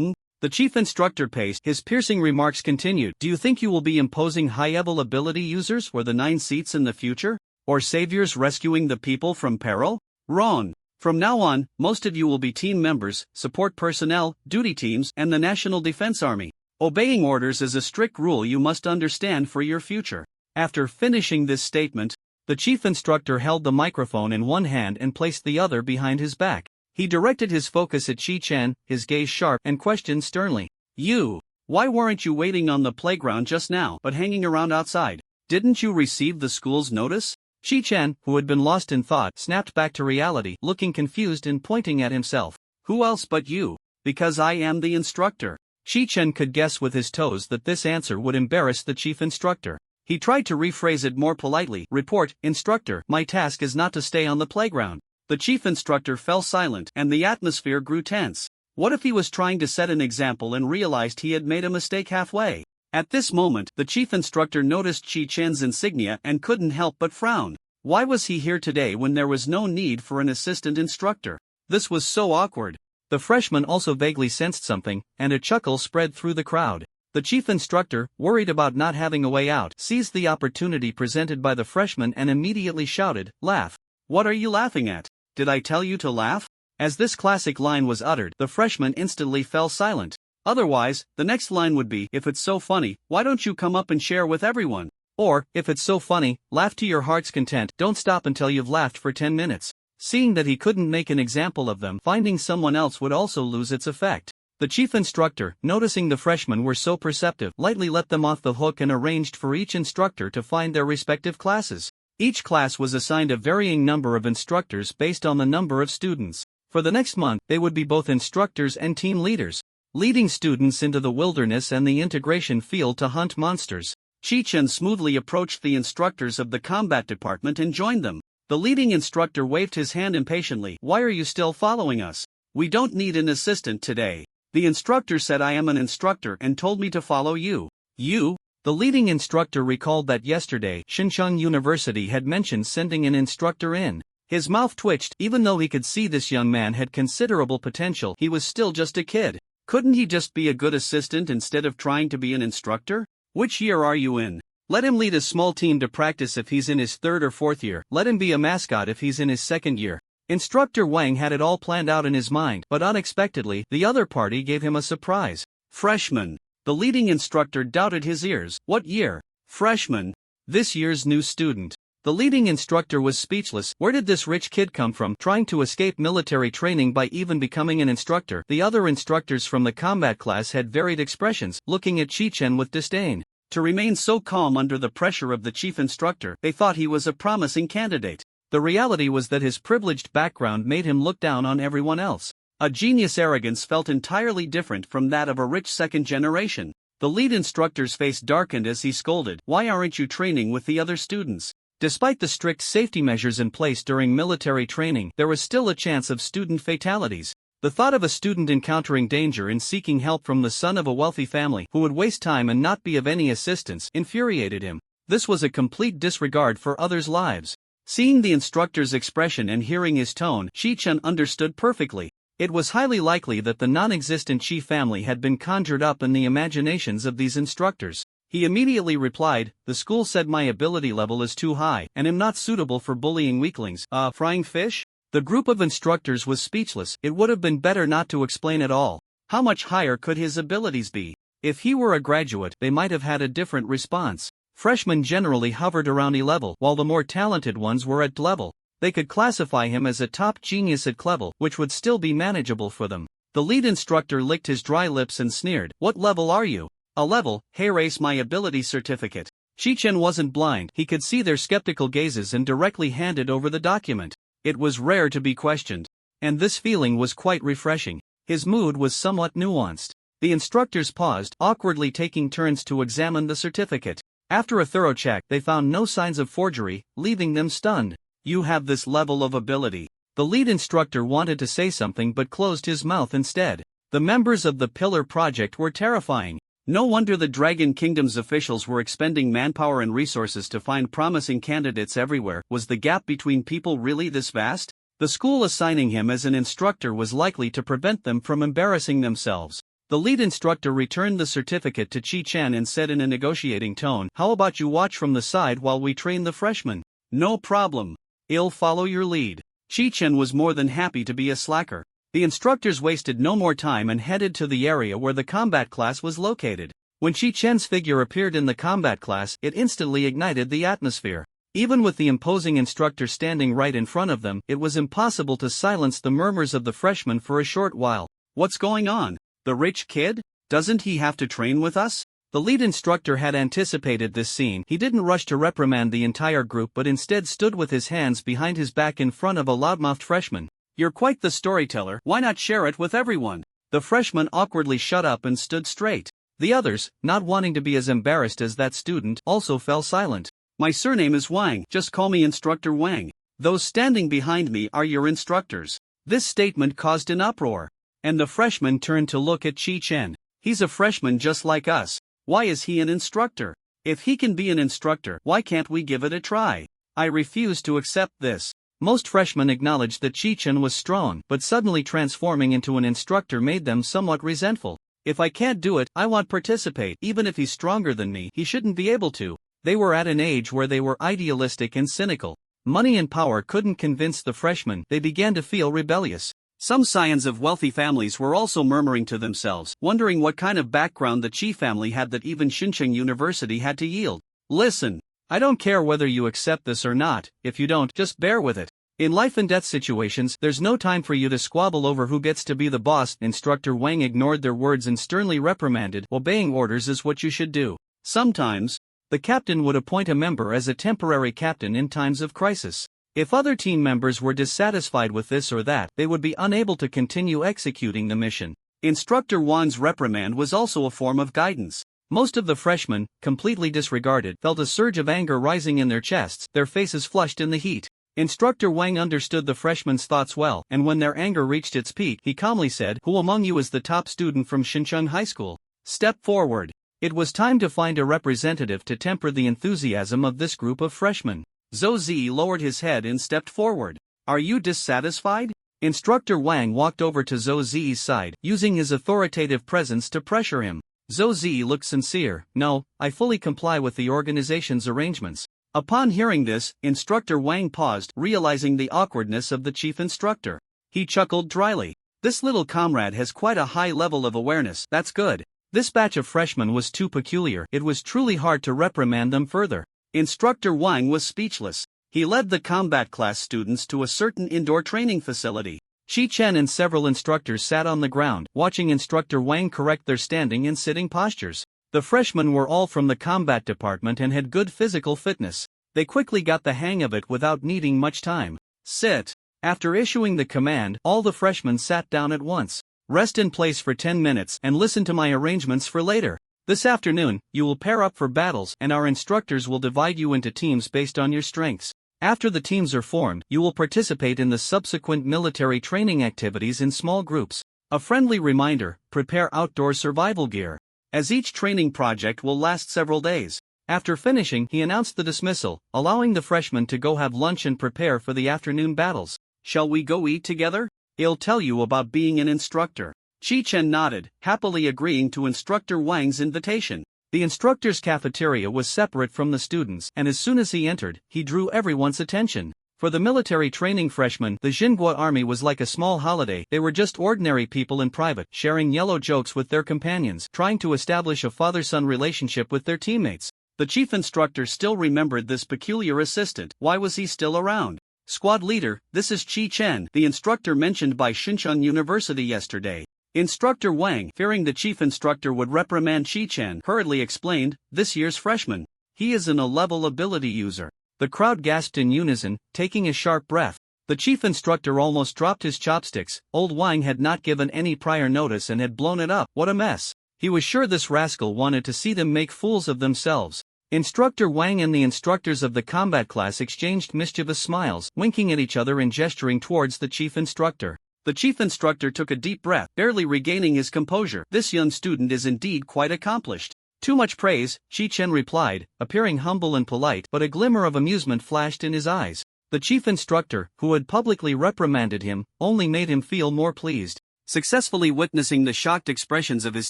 The chief instructor paced, his piercing remarks continued. Do you think you will be imposing high-level ability users for the 9 seats in the future? Or saviors rescuing the people from peril? Wrong. From now on, most of you will be team members, support personnel, duty teams, and the National Defense Army. Obeying orders is a strict rule you must understand for your future. After finishing this statement, the chief instructor held the microphone in one hand and placed the other behind his back. He directed his focus at Chi-Chen, his gaze sharp, and questioned sternly. You, why weren't you waiting on the playground just now, but hanging around outside? Didn't you receive the school's notice? Chi-Chen, who had been lost in thought, snapped back to reality, looking confused and pointing at himself. Who else but you? Because I am the instructor. Chi-Chen could guess with his toes that this answer would embarrass the chief instructor. He tried to rephrase it more politely. Report, instructor, my task is not to stay on the playground. The chief instructor fell silent, and the atmosphere grew tense. What if he was trying to set an example and realized he had made a mistake halfway? At this moment, the chief instructor noticed Chi-Chen's insignia and couldn't help but frown. Why was he here today when there was no need for an assistant instructor? This was so awkward. The freshman also vaguely sensed something, and a chuckle spread through the crowd. The chief instructor, worried about not having a way out, seized the opportunity presented by the freshman and immediately shouted, "Laugh! What are you laughing at? Did I tell you to laugh?" As this classic line was uttered, the freshman instantly fell silent. Otherwise, the next line would be, if it's so funny, why don't you come up and share with everyone? Or, if it's so funny, laugh to your heart's content, don't stop until you've laughed for 10 minutes. Seeing that he couldn't make an example of them, finding someone else would also lose its effect. The chief instructor, noticing the freshmen were so perceptive, lightly let them off the hook and arranged for each instructor to find their respective classes. Each class was assigned a varying number of instructors based on the number of students. For the next month, they would be both instructors and team leaders, leading students into the wilderness and the integration field to hunt monsters. Chi-Chen smoothly approached the instructors of the combat department and joined them. The leading instructor waved his hand impatiently. Why are you still following us? We don't need an assistant today. The instructor said I am an instructor and told me to follow you. You? The leading instructor recalled that yesterday Shincheon University had mentioned sending an instructor in. His mouth twitched. Even though he could see this young man had considerable potential, he was still just a kid. Couldn't he just be a good assistant instead of trying to be an instructor? Which year are you in? Let him lead a small team to practice if he's in his third or fourth year. Let him be a mascot if he's in his second year. Instructor Wang had it all planned out in his mind, but unexpectedly, the other party gave him a surprise. Freshman. The leading instructor doubted his ears. What year? Freshman. This year's new student. The leading instructor was speechless. Where did this rich kid come from, trying to escape military training by even becoming an instructor? The other instructors from the combat class had varied expressions, looking at Chi-Chen with disdain. To remain so calm under the pressure of the chief instructor, they thought he was a promising candidate. The reality was that his privileged background made him look down on everyone else. A genius arrogance felt entirely different from that of a rich second generation. The lead instructor's face darkened as he scolded, "Why aren't you training with the other students?" Despite the strict safety measures in place during military training, there was still a chance of student fatalities. The thought of a student encountering danger and seeking help from the son of a wealthy family who would waste time and not be of any assistance infuriated him. This was a complete disregard for others' lives. Seeing the instructor's expression and hearing his tone, Chi-Chen understood perfectly. It was highly likely that the non-existent Chi family had been conjured up in the imaginations of these instructors. He immediately replied, "The school said my ability level is too high and am not suitable for bullying weaklings." Frying fish? The group of instructors was speechless. It would have been better not to explain at all. How much higher could his abilities be? If he were a graduate, they might have had a different response. Freshmen generally hovered around E-level, while the more talented ones were at D-level. They could classify him as a top genius at C-level, which would still be manageable for them. The lead instructor licked his dry lips and sneered, "What level are you?" "A level." "Here is my ability certificate." Chi-Chen wasn't blind. He could see their skeptical gazes and directly handed over the document. It was rare to be questioned. And this feeling was quite refreshing. His mood was somewhat nuanced. The instructors paused, awkwardly taking turns to examine the certificate. After a thorough check, they found no signs of forgery, leaving them stunned. "You have this level of ability." The lead instructor wanted to say something but closed his mouth instead. The members of the Pillar Project were terrifying. No wonder the Dragon Kingdom's officials were expending manpower and resources to find promising candidates everywhere. Was the gap between people really this vast? The school assigning him as an instructor was likely to prevent them from embarrassing themselves. The lead instructor returned the certificate to Chi-Chen and said in a negotiating tone, "How about you watch from the side while we train the freshmen?" "No problem. I'll follow your lead." Chi-Chen was more than happy to be a slacker. The instructors wasted no more time and headed to the area where the combat class was located. When Chi-Chen's figure appeared in the combat class, it instantly ignited the atmosphere. Even with the imposing instructor standing right in front of them, it was impossible to silence the murmurs of the freshmen for a short while. "What's going on? The rich kid? Doesn't he have to train with us?" The lead instructor had anticipated this scene. He didn't rush to reprimand the entire group but instead stood with his hands behind his back in front of a loudmouthed freshman. "You're quite the storyteller. Why not share it with everyone?" The freshman awkwardly shut up and stood straight. The others, not wanting to be as embarrassed as that student, also fell silent. "My surname is Wang. Just call me Instructor Wang. Those standing behind me are your instructors." This statement caused an uproar. And the freshman turned to look at Chi-Chen. "He's a freshman just like us. Why is he an instructor? If he can be an instructor, why can't we give it a try?" "I refuse to accept this." Most freshmen acknowledged that Chi-Chen was strong, but suddenly transforming into an instructor made them somewhat resentful. "If I can't do it, I won't participate. Even if he's stronger than me, he shouldn't be able to." They were at an age where they were idealistic and cynical. Money and power couldn't convince the freshmen. They began to feel rebellious. Some scions of wealthy families were also murmuring to themselves, wondering what kind of background the Chi family had that even Shincheon University had to yield. "Listen, I don't care whether you accept this or not. If you don't, just bear with it. In life and death situations, there's no time for you to squabble over who gets to be the boss." Instructor Wang ignored their words and sternly reprimanded, "Obeying orders is what you should do." Sometimes, the captain would appoint a member as a temporary captain in times of crisis. If other team members were dissatisfied with this or that, they would be unable to continue executing the mission. Instructor Wang's reprimand was also a form of guidance. Most of the freshmen, completely disregarded, felt a surge of anger rising in their chests, their faces flushed in the heat. Instructor Wang understood the freshmen's thoughts well, and when their anger reached its peak, he calmly said, "Who among you is the top student from Shincheon High School? Step forward." It was time to find a representative to temper the enthusiasm of this group of freshmen. Zhou Zi lowered his head and stepped forward. Are you dissatisfied? Instructor Wang walked over to Zhou Zi's side, using his authoritative presence to pressure him. Zhou Zi looked sincere. No, I fully comply with the organization's arrangements. Upon hearing this, Instructor Wang paused, realizing the awkwardness of the chief instructor. He chuckled dryly. This little comrade has quite a high level of awareness. That's good. This batch of freshmen was too peculiar. It was truly hard to reprimand them further. Instructor Wang was speechless. He led the combat class students to a certain indoor training facility. Qi Chen and several instructors sat on the ground, watching Instructor Wang correct their standing and sitting postures. The freshmen were all from the combat department and had good physical fitness. They quickly got the hang of it without needing much time. Sit. After issuing the command, all the freshmen sat down at once. Rest in place for 10 minutes and listen to my arrangements for later. This afternoon, you will pair up for battles and our instructors will divide you into teams based on your strengths. After the teams are formed, you will participate in the subsequent military training activities in small groups. A friendly reminder, prepare outdoor survival gear, as each training project will last several days. After finishing, he announced the dismissal, allowing the freshmen to go have lunch and prepare for the afternoon battles. Shall we go eat together? I'll tell you about being an instructor. Qi Chen nodded, happily agreeing to Instructor Wang's invitation. The instructor's cafeteria was separate from the students, and as soon as he entered, he drew everyone's attention. For the military training freshmen, the Xinhua army was like a small holiday. They were just ordinary people in private, sharing yellow jokes with their companions, trying to establish a father-son relationship with their teammates. The chief instructor still remembered this peculiar assistant. Why was he still around? Squad leader, this is Qi Chen, the instructor mentioned by Xincheng University yesterday. Instructor Wang, fearing the chief instructor would reprimand Qi Chen, hurriedly explained, this year's freshman. He is an A-level ability user. The crowd gasped in unison, taking a sharp breath. The chief instructor almost dropped his chopsticks. Old Wang had not given any prior notice and had blown it up. What a mess. He was sure this rascal wanted to see them make fools of themselves. Instructor Wang and the instructors of the combat class exchanged mischievous smiles, winking at each other and gesturing towards the chief instructor. The chief instructor took a deep breath, barely regaining his composure. This young student is indeed quite accomplished. Too much praise, Qi Chen replied, appearing humble and polite, but a glimmer of amusement flashed in his eyes. The chief instructor, who had publicly reprimanded him, only made him feel more pleased. Successfully witnessing the shocked expressions of his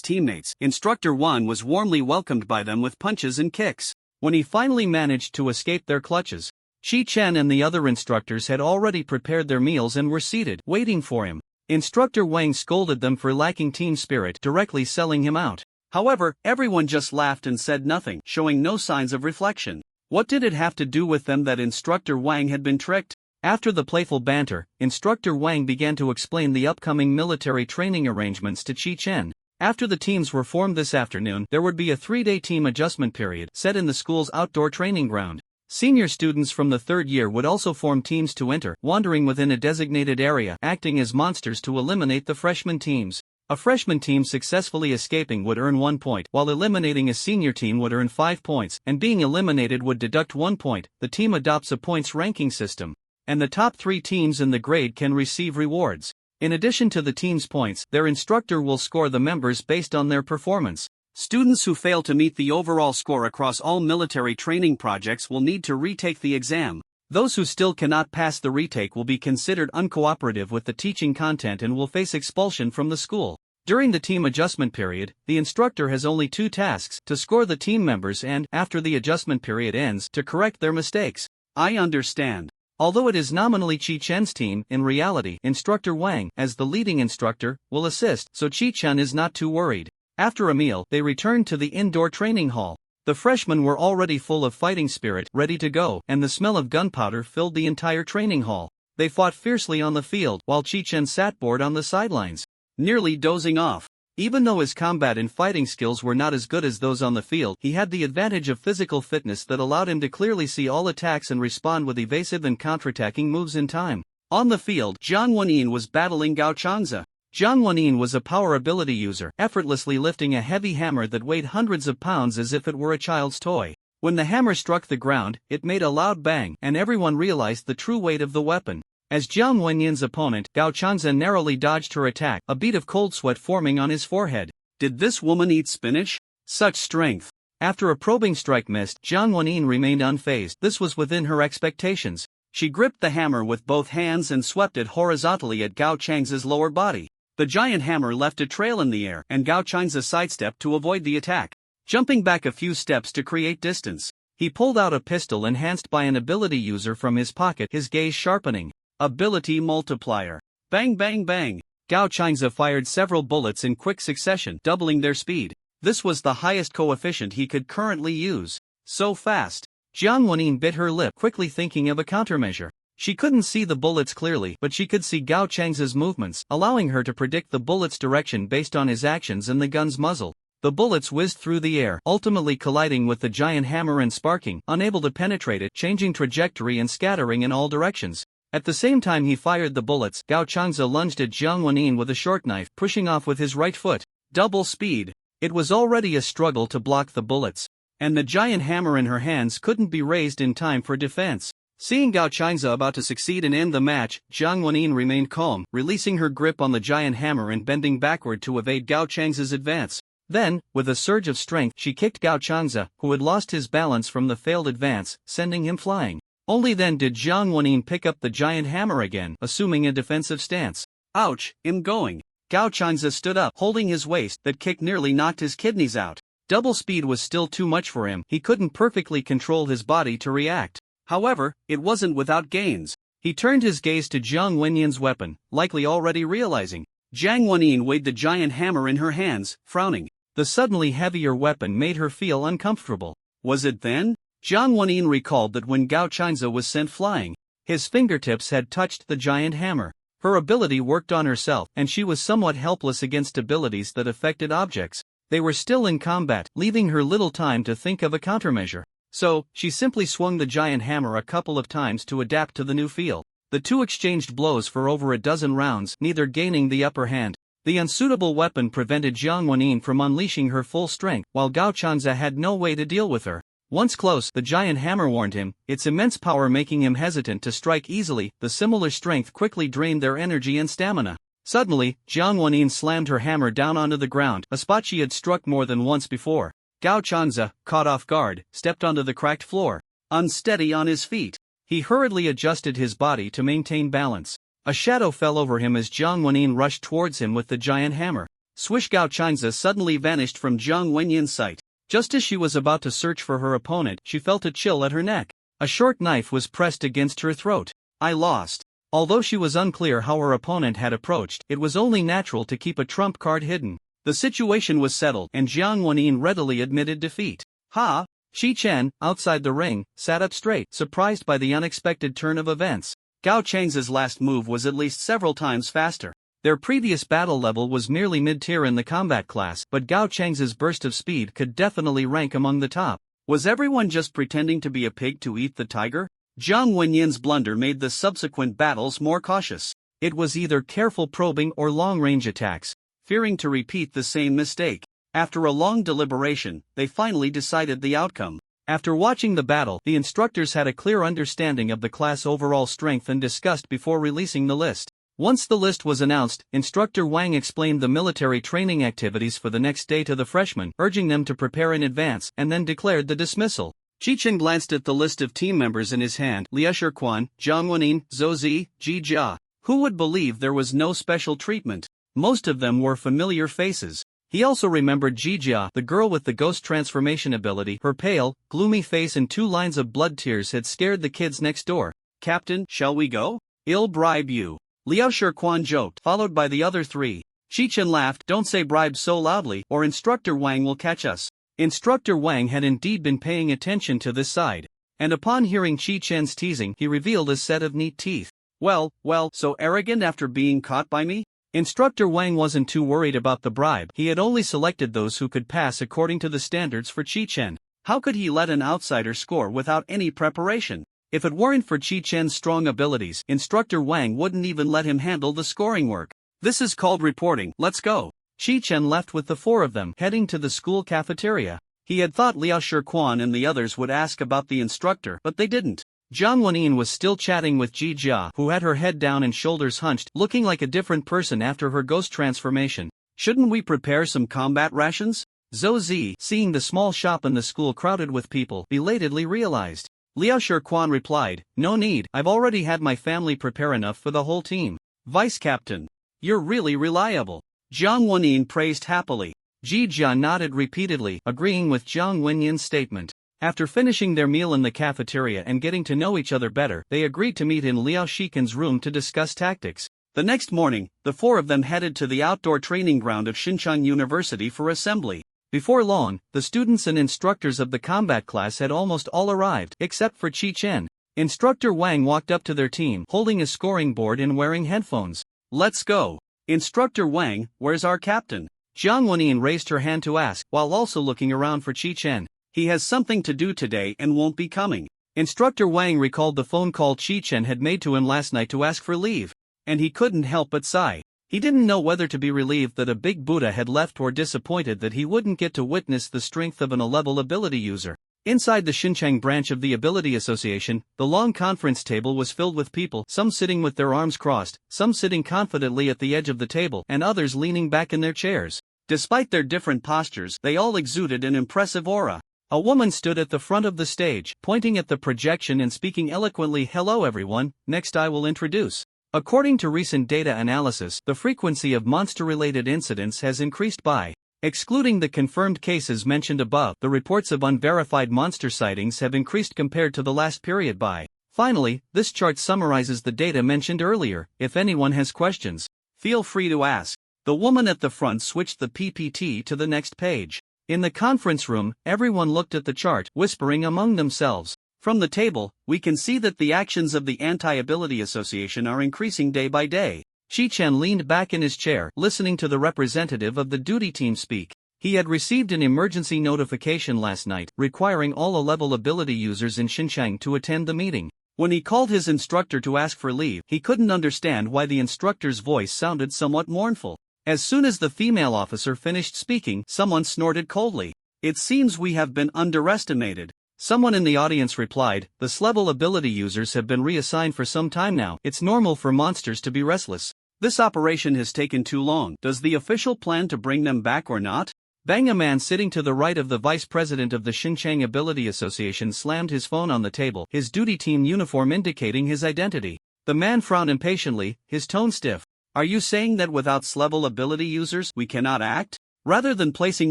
teammates, Instructor Wan was warmly welcomed by them with punches and kicks. When he finally managed to escape their clutches, Qi Chen and the other instructors had already prepared their meals and were seated, waiting for him. Instructor Wang scolded them for lacking team spirit, directly selling him out. However, everyone just laughed and said nothing, showing no signs of reflection. What did it have to do with them that Instructor Wang had been tricked? After the playful banter, Instructor Wang began to explain the upcoming military training arrangements to Qi Chen. After the teams were formed this afternoon, there would be a 3-day team adjustment period set in the school's outdoor training ground. Senior students from the third year would also form teams to enter, wandering within a designated area, acting as monsters to eliminate the freshman teams. A freshman team successfully escaping would earn 1 point, while eliminating a senior team would earn 5 points, and being eliminated would deduct 1 point. The team adopts a points ranking system, and the top 3 teams in the grade can receive rewards. In addition to the team's points, their instructor will score the members based on their performance. Students who fail to meet the overall score across all military training projects will need to retake the exam. Those who still cannot pass the retake will be considered uncooperative with the teaching content and will face expulsion from the school. During the team adjustment period, the instructor has only 2 tasks: to score the team members and, after the adjustment period ends, to correct their mistakes. I understand. Although it is nominally Qi Chen's team, in reality, Instructor Wang, as the leading instructor, will assist, so Qi Chen is not too worried. After a meal, they returned to the indoor training hall. The freshmen were already full of fighting spirit, ready to go, and the smell of gunpowder filled the entire training hall. They fought fiercely on the field, while Qi Chen sat bored on the sidelines, nearly dozing off. Even though his combat and fighting skills were not as good as those on the field, he had the advantage of physical fitness that allowed him to clearly see all attacks and respond with evasive and counterattacking moves in time. On the field, Jiang Wenyin was battling Gao Changze. Jiang Wenyin was a power ability user, effortlessly lifting a heavy hammer that weighed hundreds of pounds as if it were a child's toy. When the hammer struck the ground, it made a loud bang, and everyone realized the true weight of the weapon. As Jiang Wenyin's opponent, Gao Changze narrowly dodged her attack, a bead of cold sweat forming on his forehead. Did this woman eat spinach? Such strength. After a probing strike missed, Jiang Wenyin remained unfazed. This was within her expectations. She gripped the hammer with both hands and swept it horizontally at Gao Chang's lower body. The giant hammer left a trail in the air, and Gao Chang's sidestepped to avoid the attack. Jumping back a few steps to create distance, he pulled out a pistol enhanced by an ability user from his pocket, his gaze sharpening. Ability multiplier. Bang bang bang. Gao Chang's fired several bullets in quick succession, doubling their speed. This was the highest coefficient he could currently use. So fast. Jiang Wenyin bit her lip, quickly thinking of a countermeasure. She couldn't see the bullets clearly, but she could see Gao Chang's movements, allowing her to predict the bullet's direction based on his actions and the gun's muzzle. The bullets whizzed through the air, ultimately colliding with the giant hammer and sparking, unable to penetrate it, changing trajectory and scattering in all directions. At the same time he fired the bullets, Gao Chang's lunged at Jiang Wenyin with a short knife, pushing off with his right foot. Double speed. It was already a struggle to block the bullets, and the giant hammer in her hands couldn't be raised in time for defense. Seeing Gao Chang's about to succeed and end the match, Jiang Wenyin remained calm, releasing her grip on the giant hammer and bending backward to evade Gao Chang's advance. Then, with a surge of strength, she kicked Gao Chang's, who had lost his balance from the failed advance, sending him flying. Only then did Jiang Wenyin pick up the giant hammer again, assuming a defensive stance. Ouch, I'm going. Gao Chang's stood up, holding his waist. That kick nearly knocked his kidneys out. Double speed was still too much for him. He couldn't perfectly control his body to react. However, it wasn't without gains. He turned his gaze to Jiang Wenyin's weapon, likely already realizing. Jiang Wenyin weighed the giant hammer in her hands, frowning. The suddenly heavier weapon made her feel uncomfortable. Was it then? Jiang Wenyin recalled that when Gao Chang's was sent flying, his fingertips had touched the giant hammer. Her ability worked on herself, and she was somewhat helpless against abilities that affected objects. They were still in combat, leaving her little time to think of a countermeasure. So, she simply swung the giant hammer a couple of times to adapt to the new feel. The two exchanged blows for over a dozen rounds, neither gaining the upper hand. The unsuitable weapon prevented Jiang Wenyin from unleashing her full strength, while Gao Chang's had no way to deal with her. Once close, the giant hammer warned him, its immense power making him hesitant to strike easily. The similar strength quickly drained their energy and stamina. Suddenly, Jiang Wenyin slammed her hammer down onto the ground, a spot she had struck more than once before. Gao Chang's, caught off guard, stepped onto the cracked floor. Unsteady on his feet, he hurriedly adjusted his body to maintain balance. A shadow fell over him as Jiang Wenyin rushed towards him with the giant hammer. Swish! Gao Chang's suddenly vanished from Jiang Wenyin's sight. Just as she was about to search for her opponent, she felt a chill at her neck. A short knife was pressed against her throat. I lost. Although she was unclear how her opponent had approached, it was only natural to keep a trump card hidden. The situation was settled, and Jiang Wenyin readily admitted defeat. Ha! Shi Chen, outside the ring, sat up straight, surprised by the unexpected turn of events. Gao Chang's last move was at least several times faster. Their previous battle level was merely mid-tier in the combat class, but Gao Chang's burst of speed could definitely rank among the top. Was everyone just pretending to be a pig to eat the tiger? Jiang Wenyin's blunder made the subsequent battles more cautious. It was either careful probing or long-range attacks, fearing to repeat the same mistake. After a long deliberation, they finally decided the outcome. After watching the battle, the instructors had a clear understanding of the class' overall strength and discussed before releasing the list. Once the list was announced, Instructor Wang explained the military training activities for the next day to the freshmen, urging them to prepare in advance, and then declared the dismissal. Qichen glanced at the list of team members in his hand: Liu Shiquan, Jiang Wenyin, Zhou Zi, Ji Jia. Who would believe there was no special treatment? Most of them were familiar faces. He also remembered Ji Jia, the girl with the ghost transformation ability. Her pale, gloomy face and 2 lines of blood tears had scared the kids next door. Captain, shall we go? I'll bribe you. Liu Shiquan joked, followed by the other 3. Qichen laughed. Don't say bribe so loudly, or Instructor Wang will catch us. Instructor Wang had indeed been paying attention to this side, and upon hearing Qichen's teasing, he revealed a set of neat teeth. Well, so arrogant after being caught by me? Instructor Wang wasn't too worried about the bribe. He had only selected those who could pass according to the standards for Qichen. How could he let an outsider score without any preparation? If it weren't for Qichen's strong abilities, Instructor Wang wouldn't even let him handle the scoring work. This is called reporting. Let's go. Qichen left with the 4 of them, heading to the school cafeteria. He had thought Liu Shiquan and the others would ask about the instructor, but they didn't. Jiang Wenyin was still chatting with Ji Jia, who had her head down and shoulders hunched, looking like a different person after her ghost transformation. Shouldn't we prepare some combat rations? Zhou Zi, seeing the small shop in the school crowded with people, belatedly realized. Liao Shirquan replied, "No need, I've already had my family prepare enough for the whole team." Vice Captain. You're really reliable. Jiang Wenyin praised happily. Ji Jian nodded repeatedly, agreeing with Jiang Wenyin's statement. After finishing their meal in the cafeteria and getting to know each other better, they agreed to meet in Liao Shikan's room to discuss tactics. The next morning, the four of them headed to the outdoor training ground of Xinjiang University for assembly. Before long, the students and instructors of the combat class had almost all arrived, except for Qi Chen. Instructor Wang walked up to their team, holding a scoring board and wearing headphones. "Let's go." "Instructor Wang, where's our captain?" Jiang Wenyin raised her hand to ask, while also looking around for Qi Chen. "He has something to do today and won't be coming." Instructor Wang recalled the phone call Qi Chen had made to him last night to ask for leave. And he couldn't help but sigh. He didn't know whether to be relieved that a big Buddha had left or disappointed that he wouldn't get to witness the strength of an A-level ability user. Inside the Xinjiang branch of the Ability Association, the long conference table was filled with people, some sitting with their arms crossed, some sitting confidently at the edge of the table, and others leaning back in their chairs. Despite their different postures, they all exuded an impressive aura. A woman stood at the front of the stage, pointing at the projection and speaking eloquently, "Hello everyone, next I will introduce." According to recent data analysis, the frequency of monster-related incidents has increased by. Excluding the confirmed cases mentioned above, the reports of unverified monster sightings have increased compared to the last period by. Finally, this chart summarizes the data mentioned earlier. If anyone has questions, feel free to ask. The woman at the front switched the PPT to the next page. In the conference room, everyone looked at the chart, whispering among themselves. From the table, we can see that the actions of the Anti-Ability Association are increasing day by day. Qi Chen leaned back in his chair, listening to the representative of the duty team speak. He had received an emergency notification last night, requiring all A-level ability users in Xinjiang to attend the meeting. When he called his instructor to ask for leave, he couldn't understand why the instructor's voice sounded somewhat mournful. As soon as the female officer finished speaking, someone snorted coldly. "It seems we have been underestimated." Someone in the audience replied, "The S-level ability users have been reassigned for some time now. It's normal for monsters to be restless. This operation has taken too long. Does the official plan to bring them back or not?" Bang, a man sitting to the right of the vice president of the Xinjiang Ability Association, slammed his phone on the table, his duty team uniform indicating his identity. The man frowned impatiently, his tone stiff. "Are you saying that without S-level ability users, we cannot act? Rather than placing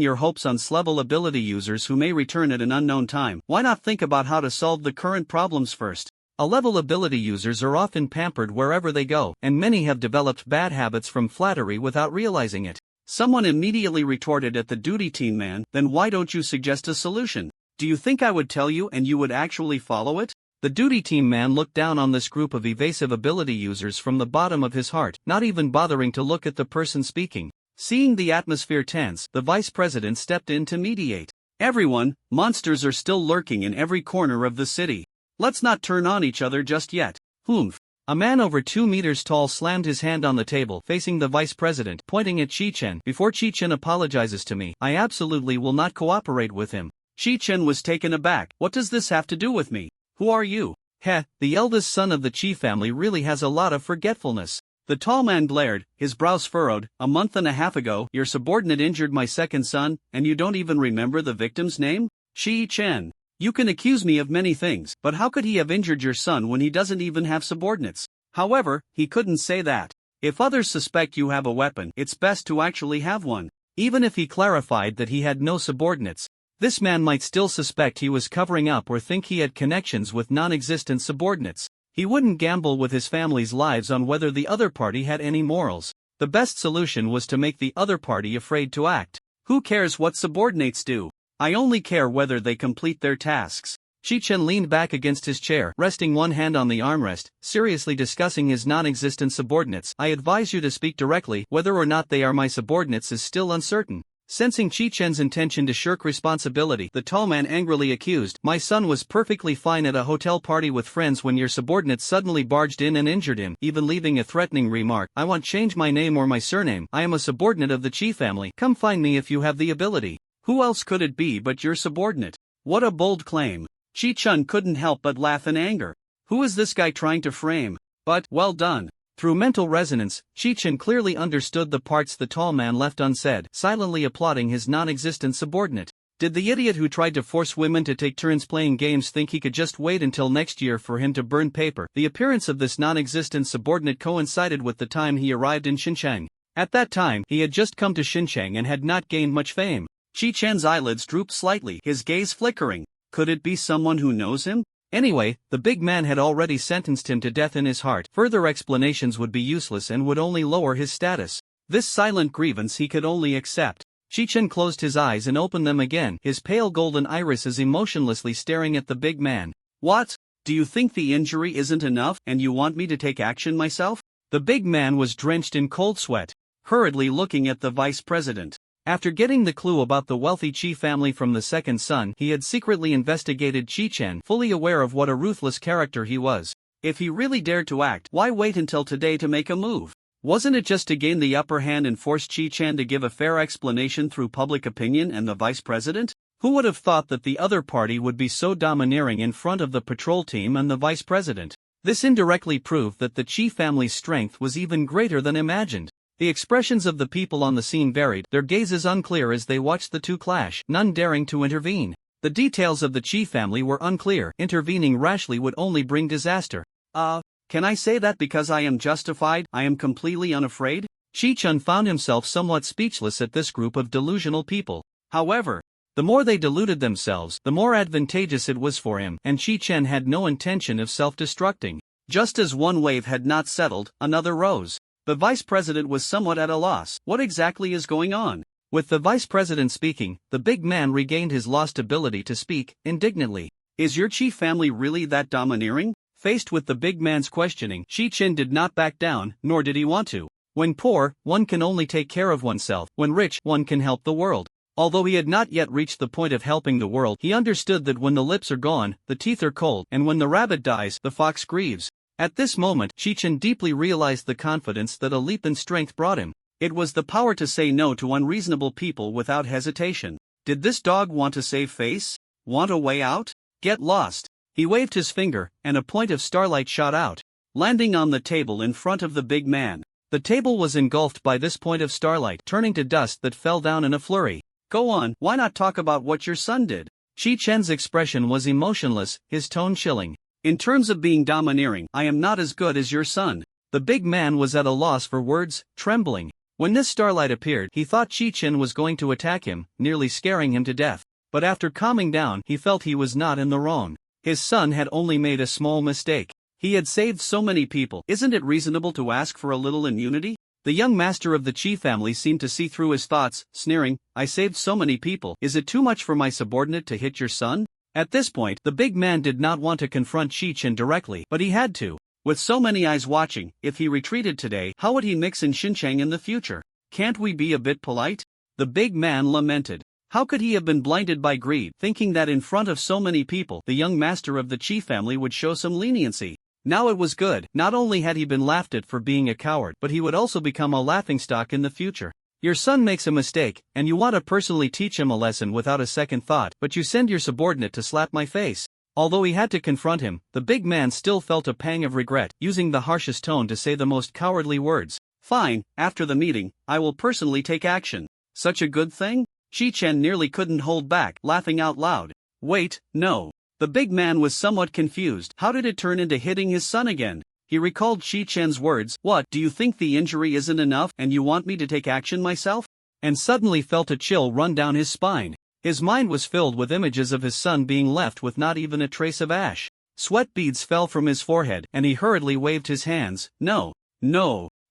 your hopes on S-level ability users who may return at an unknown time, why not think about how to solve the current problems first?" A-level ability users are often pampered wherever they go, and many have developed bad habits from flattery without realizing it. Someone immediately retorted at the duty team man, "Then why don't you suggest a solution? Do you think I would tell you and you would actually follow it?" The duty team man looked down on this group of evasive ability users from the bottom of his heart, not even bothering to look at the person speaking. Seeing the atmosphere tense, the vice president stepped in to mediate. "Everyone, monsters are still lurking in every corner of the city. Let's not turn on each other just yet." "Humph." A man over 2 meters tall slammed his hand on the table, facing the vice president, pointing at Qi Chen. "Before Qi Chen apologizes to me, I absolutely will not cooperate with him." Qi Chen was taken aback. "What does this have to do with me? Who are you?" "Heh, the eldest son of the Qi family really has a lot of forgetfulness." The tall man glared, his brows furrowed. "A month and a half ago, your subordinate injured my second son, and you don't even remember the victim's name? Qi Chen. You can accuse me of many things, but how could he have injured your son when he doesn't even have subordinates?" However, he couldn't say that. If others suspect you have a weapon, it's best to actually have one. Even if he clarified that he had no subordinates, this man might still suspect he was covering up or think he had connections with non-existent subordinates. He wouldn't gamble with his family's lives on whether the other party had any morals. The best solution was to make the other party afraid to act. "Who cares what subordinates do? I only care whether they complete their tasks." Qi Chen leaned back against his chair, resting one hand on the armrest, seriously discussing his non-existent subordinates. "I advise you to speak directly. Whether or not they are my subordinates is still uncertain." Sensing Qi Chen's intention to shirk responsibility, the tall man angrily accused, "My son was perfectly fine at a hotel party with friends when your subordinate suddenly barged in and injured him, even leaving a threatening remark, 'I want change my name or my surname. I am a subordinate of the Qi family. Come find me if you have the ability.' Who else could it be but your subordinate? What a bold claim." Qi Chen couldn't help but laugh in anger. Who is this guy trying to frame? But, well done. Through mental resonance, Chi-Chen clearly understood the parts the tall man left unsaid, silently applauding his non-existent subordinate. Did the idiot who tried to force women to take turns playing games think he could just wait until next year for him to burn paper? The appearance of this non-existent subordinate coincided with the time he arrived in Xinjiang. At that time, he had just come to Xinjiang and had not gained much fame. Chi-Chen's eyelids drooped slightly, his gaze flickering. Could it be someone who knows him? Anyway, the big man had already sentenced him to death in his heart. Further explanations would be useless and would only lower his status. This silent grievance he could only accept. Chi-Chen closed his eyes and opened them again, his pale golden irises emotionlessly staring at the big man. What? Do you think the injury isn't enough and you want me to take action myself? The big man was drenched in cold sweat, hurriedly looking at the vice president. After getting the clue about the wealthy Qi family from the second son, he had secretly investigated Chi-Chen, fully aware of what a ruthless character he was. If he really dared to act, why wait until today to make a move? Wasn't it just to gain the upper hand and force Chi-Chen to give a fair explanation through public opinion and the vice president? Who would have thought that the other party would be so domineering in front of the patrol team and the vice president? This indirectly proved that the Qi family's strength was even greater than imagined. The expressions of the people on the scene varied, their gazes unclear as they watched the two clash, none daring to intervene. The details of the Qi family were unclear, intervening rashly would only bring disaster. Can I say that because I am justified, I am completely unafraid? Chi-Chen found himself somewhat speechless at this group of delusional people. However, the more they deluded themselves, the more advantageous it was for him, and Chi-Chen had no intention of self-destructing. Just as one wave had not settled, another rose. The vice president was somewhat at a loss. What exactly is going on? With the vice president speaking, the big man regained his lost ability to speak, indignantly. Is your Qi family really that domineering? Faced with the big man's questioning, Chi-Chen did not back down, nor did he want to. When poor, one can only take care of oneself. When rich, one can help the world. Although he had not yet reached the point of helping the world, he understood that when the lips are gone, the teeth are cold, and when the rabbit dies, the fox grieves. At this moment, Chi-Chen deeply realized the confidence that a leap in strength brought him. It was the power to say no to unreasonable people without hesitation. Did this dog want to save face? Want a way out? Get lost. He waved his finger, and a point of starlight shot out, landing on the table in front of the big man. The table was engulfed by this point of starlight, turning to dust that fell down in a flurry. Go on, why not talk about what your son did? Chi-Chen's expression was emotionless, his tone chilling. In terms of being domineering, I am not as good as your son. The big man was at a loss for words, trembling. When this starlight appeared, he thought Chi-Chen was going to attack him, nearly scaring him to death. But after calming down, he felt he was not in the wrong. His son had only made a small mistake. He had saved so many people. Isn't it reasonable to ask for a little immunity? The young master of the Qi family seemed to see through his thoughts, sneering, I saved so many people. Is it too much for my subordinate to hit your son? At this point, the big man did not want to confront Chi-Chen directly, but he had to. With so many eyes watching, if he retreated today, how would he mix in Xinjiang in the future? Can't we be a bit polite? The big man lamented. How could he have been blinded by greed, thinking that in front of so many people, the young master of the Qi family would show some leniency? Now it was good. Not only had he been laughed at for being a coward, but he would also become a laughingstock in the future. Your son makes a mistake, and you want to personally teach him a lesson without a second thought, but you send your subordinate to slap my face. Although he had to confront him, the big man still felt a pang of regret, using the harshest tone to say the most cowardly words. Fine, after the meeting, I will personally take action. Such a good thing? Chi-Chen nearly couldn't hold back, laughing out loud. Wait, no. The big man was somewhat confused. How did it turn into hitting his son again? He recalled Chi-Chen's words, what, do you think the injury isn't enough and you want me to take action myself? And suddenly felt a chill run down his spine. His mind was filled with images of his son being left with not even a trace of ash. Sweat beads fell from his forehead, and he hurriedly waved his hands. No.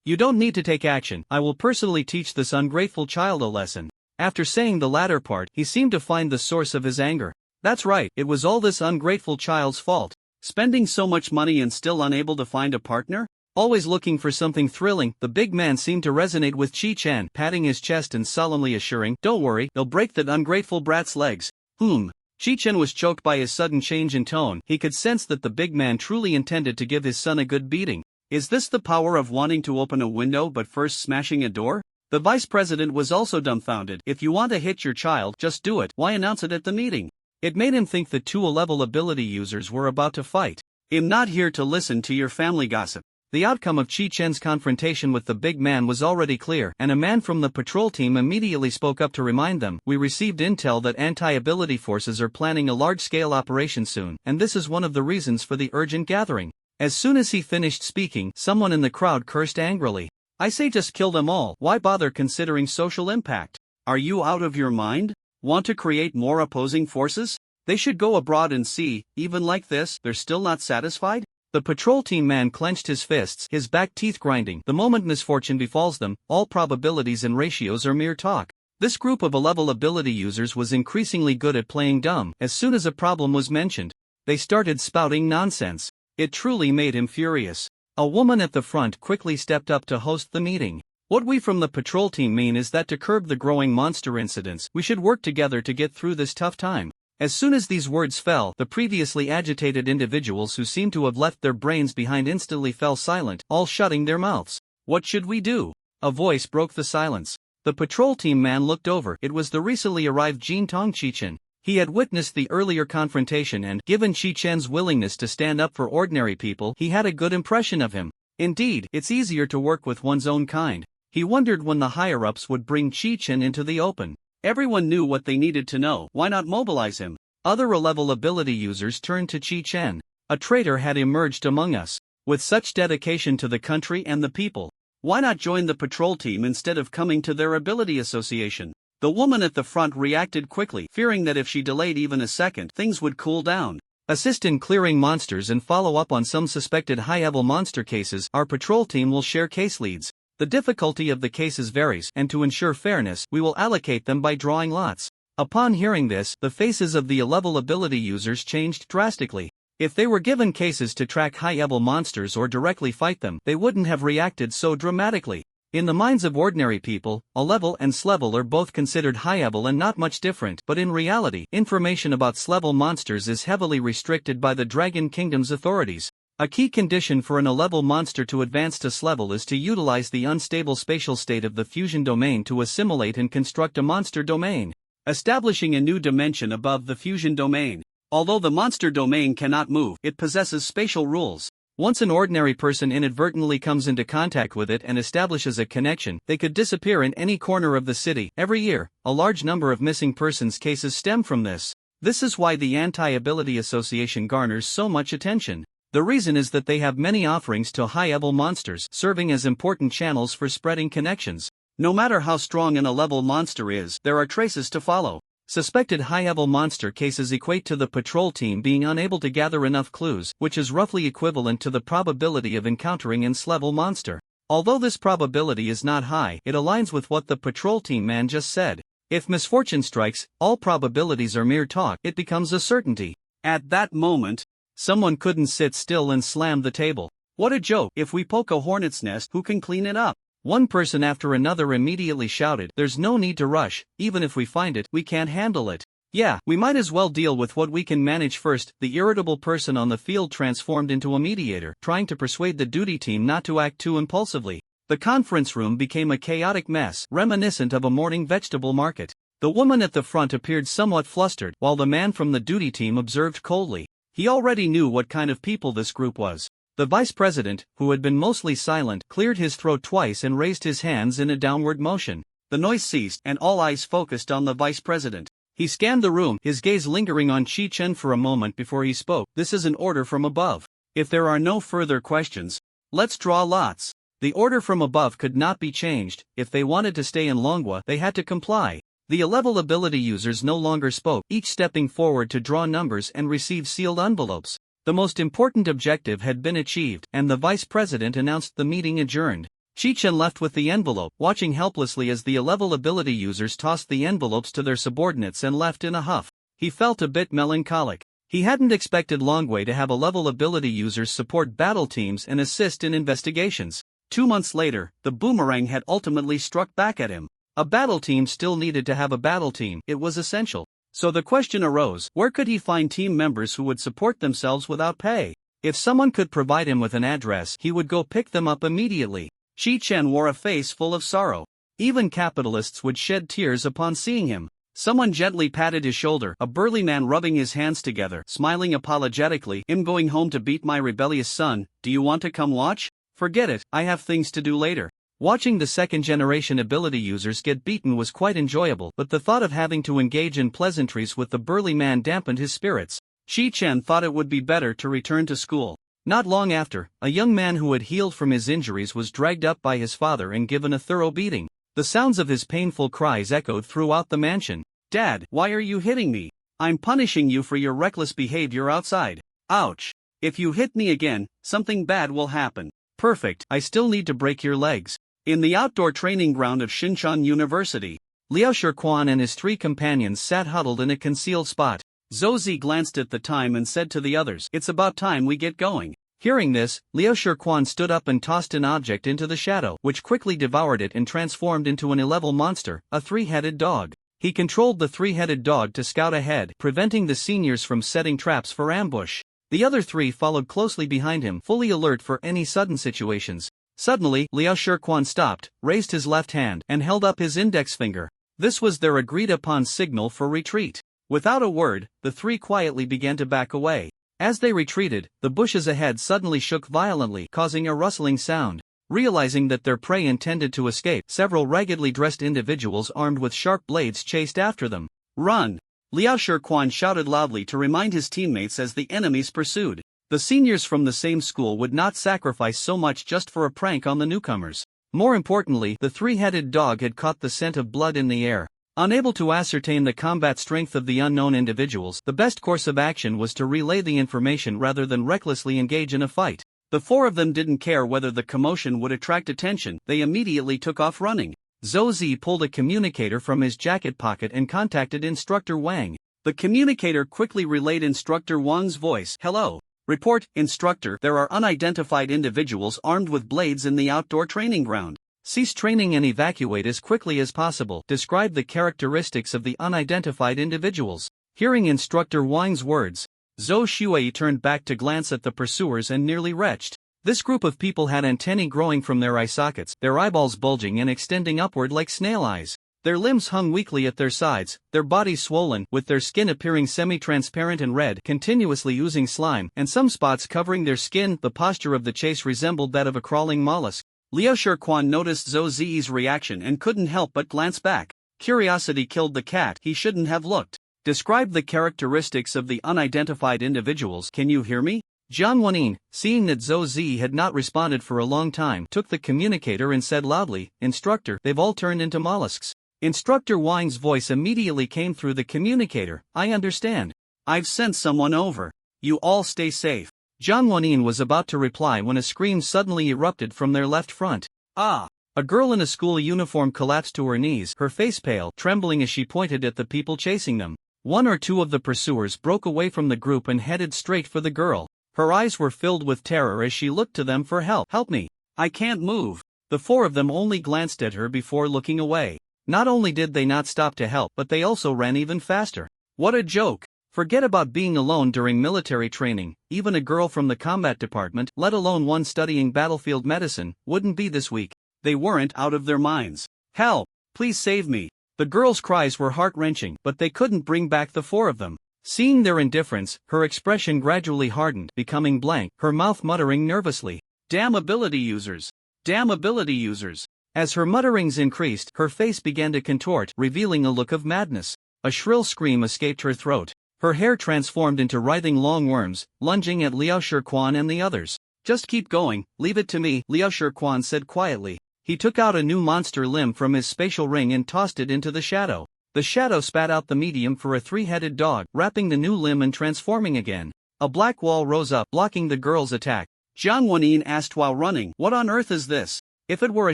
You don't need to take action. I will personally teach this ungrateful child a lesson. After saying the latter part, he seemed to find the source of his anger. That's right, it was all this ungrateful child's fault. Spending so much money and still unable to find a partner? Always looking for something thrilling, the big man seemed to resonate with Chi-Chen, patting his chest and solemnly assuring, don't worry, they'll break that ungrateful brat's legs. Chi-Chen was choked by his sudden change in tone. He could sense that the big man truly intended to give his son a good beating. Is this the power of wanting to open a window but first smashing a door? The vice president was also dumbfounded. If you want to hit your child, just do it. Why announce it at the meeting? It made him think the two level ability users were about to fight. I'm not here to listen to your family gossip. The outcome of Chi Chen's confrontation with the big man was already clear, and a man from the patrol team immediately spoke up to remind them. We received intel that anti-ability forces are planning a large-scale operation soon, and this is one of the reasons for the urgent gathering. As soon as he finished speaking, someone in the crowd cursed angrily. I say just kill them all. Why bother considering social impact? Are you out of your mind? Want to create more opposing forces? They should go abroad and see. Even like this, they're still not satisfied? The patrol team man clenched his fists, his back teeth grinding. The moment misfortune befalls them, all probabilities and ratios are mere talk. This group of A-level ability users was increasingly good at playing dumb. As soon as a problem was mentioned, they started spouting nonsense. It truly made him furious. A woman at the front quickly stepped up to host the meeting. What we from the patrol team mean is that to curb the growing monster incidents, we should work together to get through this tough time. As soon as these words fell, the previously agitated individuals who seemed to have left their brains behind instantly fell silent, all shutting their mouths. What should we do? A voice broke the silence. The patrol team man looked over. It was the recently arrived Jin Tong Chi Chen. He had witnessed the earlier confrontation and, given Chi Chen's willingness to stand up for ordinary people, he had a good impression of him. Indeed, it's easier to work with one's own kind. He wondered when the higher-ups would bring Chi Chen into the open. Everyone knew what they needed to know. Why not mobilize him? Other A-level ability users turned to Chi Chen. A traitor had emerged among us. With such dedication to the country and the people, why not join the patrol team instead of coming to their ability association? The woman at the front reacted quickly, fearing that if she delayed even a second, things would cool down. Assist in clearing monsters and follow up on some suspected high-level monster cases. Our patrol team will share case leads. The difficulty of the cases varies, and to ensure fairness, we will allocate them by drawing lots. Upon hearing this, the faces of the A-level ability users changed drastically. If they were given cases to track high-level monsters or directly fight them, they wouldn't have reacted so dramatically. In the minds of ordinary people, A-level and S-level are both considered high-level and not much different, but in reality, information about S-level monsters is heavily restricted by the Dragon Kingdom's authorities. A key condition for an A-level monster to advance to S-level is to utilize the unstable spatial state of the fusion domain to assimilate and construct a monster domain, establishing a new dimension above the fusion domain. Although the monster domain cannot move, it possesses spatial rules. Once an ordinary person inadvertently comes into contact with it and establishes a connection, they could disappear in any corner of the city. Every year, a large number of missing persons cases stem from this. This is why the Anti-Ability Association garners so much attention. The reason is that they have many offerings to high-level monsters, serving as important channels for spreading connections. No matter how strong an A-level monster is, there are traces to follow. Suspected high-level monster cases equate to the patrol team being unable to gather enough clues, which is roughly equivalent to the probability of encountering an S-level monster. Although this probability is not high, it aligns with what the patrol team man just said. If misfortune strikes, all probabilities are mere talk. It becomes a certainty. At that moment, someone couldn't sit still and slammed the table. What a joke! If we poke a hornet's nest, who can clean it up? One person after another immediately shouted, there's no need to rush. Even if we find it, we can't handle it. Yeah, we might as well deal with what we can manage first. The irritable person on the field transformed into a mediator, trying to persuade the duty team not to act too impulsively. The conference room became a chaotic mess, reminiscent of a morning vegetable market. The woman at the front appeared somewhat flustered, while the man from the duty team observed coldly. He already knew what kind of people this group was. The vice president, who had been mostly silent, cleared his throat twice and raised his hands in a downward motion. The noise ceased, and all eyes focused on the vice president. He scanned the room, his gaze lingering on Chi Chen for a moment before he spoke. This is an order from above. If there are no further questions, let's draw lots. The order from above could not be changed. If they wanted to stay in Longwa, they had to comply. The A-level ability users no longer spoke, each stepping forward to draw numbers and receive sealed envelopes. The most important objective had been achieved, and the vice president announced the meeting adjourned. Chi Chen left with the envelope, watching helplessly as the A-level ability users tossed the envelopes to their subordinates and left in a huff. He felt a bit melancholic. He hadn't expected Longwei to have A-level ability users support battle teams and assist in investigations. 2 months later, the boomerang had ultimately struck back at him. A battle team still needed to have a battle team. It was essential. So the question arose, where could he find team members who would support themselves without pay? If someone could provide him with an address, he would go pick them up immediately. Chi Chen wore a face full of sorrow. Even capitalists would shed tears upon seeing him. Someone gently patted his shoulder, a burly man rubbing his hands together, smiling apologetically. I'm going home to beat my rebellious son, do you want to come watch? Forget it, I have things to do later. Watching the second-generation ability users get beaten was quite enjoyable, but the thought of having to engage in pleasantries with the burly man dampened his spirits. Shi-Chen thought it would be better to return to school. Not long after, a young man who had healed from his injuries was dragged up by his father and given a thorough beating. The sounds of his painful cries echoed throughout the mansion. "Dad, why are you hitting me? I'm punishing you for your reckless behavior outside." "Ouch. If you hit me again, something bad will happen." "Perfect, I still need to break your legs." In the outdoor training ground of Shinchan University, Liao Shiquan and his 3 companions sat huddled in a concealed spot. Zhou Zi glanced at the time and said to the others, "It's about time we get going." Hearing this, Liao Shiquan stood up and tossed an object into the shadow, which quickly devoured it and transformed into an 11 monster, a 3-headed dog. He controlled the 3-headed dog to scout ahead, preventing the seniors from setting traps for ambush. The other 3 followed closely behind him, fully alert for any sudden situations. Suddenly, Liao Shiquan stopped, raised his left hand, and held up his index finger. This was their agreed-upon signal for retreat. Without a word, the 3 quietly began to back away. As they retreated, the bushes ahead suddenly shook violently, causing a rustling sound. Realizing that their prey intended to escape, several raggedly dressed individuals armed with sharp blades chased after them. "Run!" Liao Shiquan shouted loudly to remind his teammates as the enemies pursued. The seniors from the same school would not sacrifice so much just for a prank on the newcomers. More importantly, the 3-headed dog had caught the scent of blood in the air. Unable to ascertain the combat strength of the unknown individuals, the best course of action was to relay the information rather than recklessly engage in a fight. The 4 of them didn't care whether the commotion would attract attention, they immediately took off running. Zhou Zi pulled a communicator from his jacket pocket and contacted Instructor Wang. The communicator quickly relayed Instructor Wang's voice. "Hello. Report, Instructor, there are unidentified individuals armed with blades in the outdoor training ground. Cease training and evacuate as quickly as possible." Describe the characteristics of the unidentified individuals. Hearing Instructor Wang's words, Zhou Shuai turned back to glance at the pursuers and nearly retched. This group of people had antennae growing from their eye sockets, their eyeballs bulging and extending upward like snail eyes. Their limbs hung weakly at their sides, their bodies swollen, with their skin appearing semi-transparent and red, continuously oozing slime, and some spots covering their skin. The posture of the chase resembled that of a crawling mollusk. Liao Shiquan noticed Zhou Zi's reaction and couldn't help but glance back. Curiosity killed the cat, he shouldn't have looked. Describe the characteristics of the unidentified individuals. Can you hear me? Jiang Wenyin, seeing that Zhou Zi had not responded for a long time, took the communicator and said loudly, "Instructor, they've all turned into mollusks." Instructor Wang's voice immediately came through the communicator. "I understand. I've sent someone over. You all stay safe." Jiang Wenyin was about to reply when a scream suddenly erupted from their left front. "Ah!" A girl in a school uniform collapsed to her knees, her face pale, trembling as she pointed at the people chasing them. 1 or 2 of the pursuers broke away from the group and headed straight for the girl. Her eyes were filled with terror as she looked to them for help. "Help me. I can't move." The 4 of them only glanced at her before looking away. Not only did they not stop to help, but they also ran even faster. What a joke! Forget about being alone during military training. Even a girl from the combat department, let alone one studying battlefield medicine, wouldn't be this weak. They weren't out of their minds. "Help! Please save me!" The girls' cries were heart-wrenching, but they couldn't bring back the 4 of them. Seeing their indifference, her expression gradually hardened, becoming blank, her mouth muttering nervously, "Damn ability users! Damn ability users!" As her mutterings increased, her face began to contort, revealing a look of madness. A shrill scream escaped her throat. Her hair transformed into writhing long worms, lunging at Liao Shiquan and the others. "Just keep going, leave it to me," Liao Shiquan said quietly. He took out a new monster limb from his spatial ring and tossed it into the shadow. The shadow spat out the medium for a 3-headed dog, wrapping the new limb and transforming again. A black wall rose up, blocking the girl's attack. Jiang Wenyin asked while running, "What on earth is this? If it were a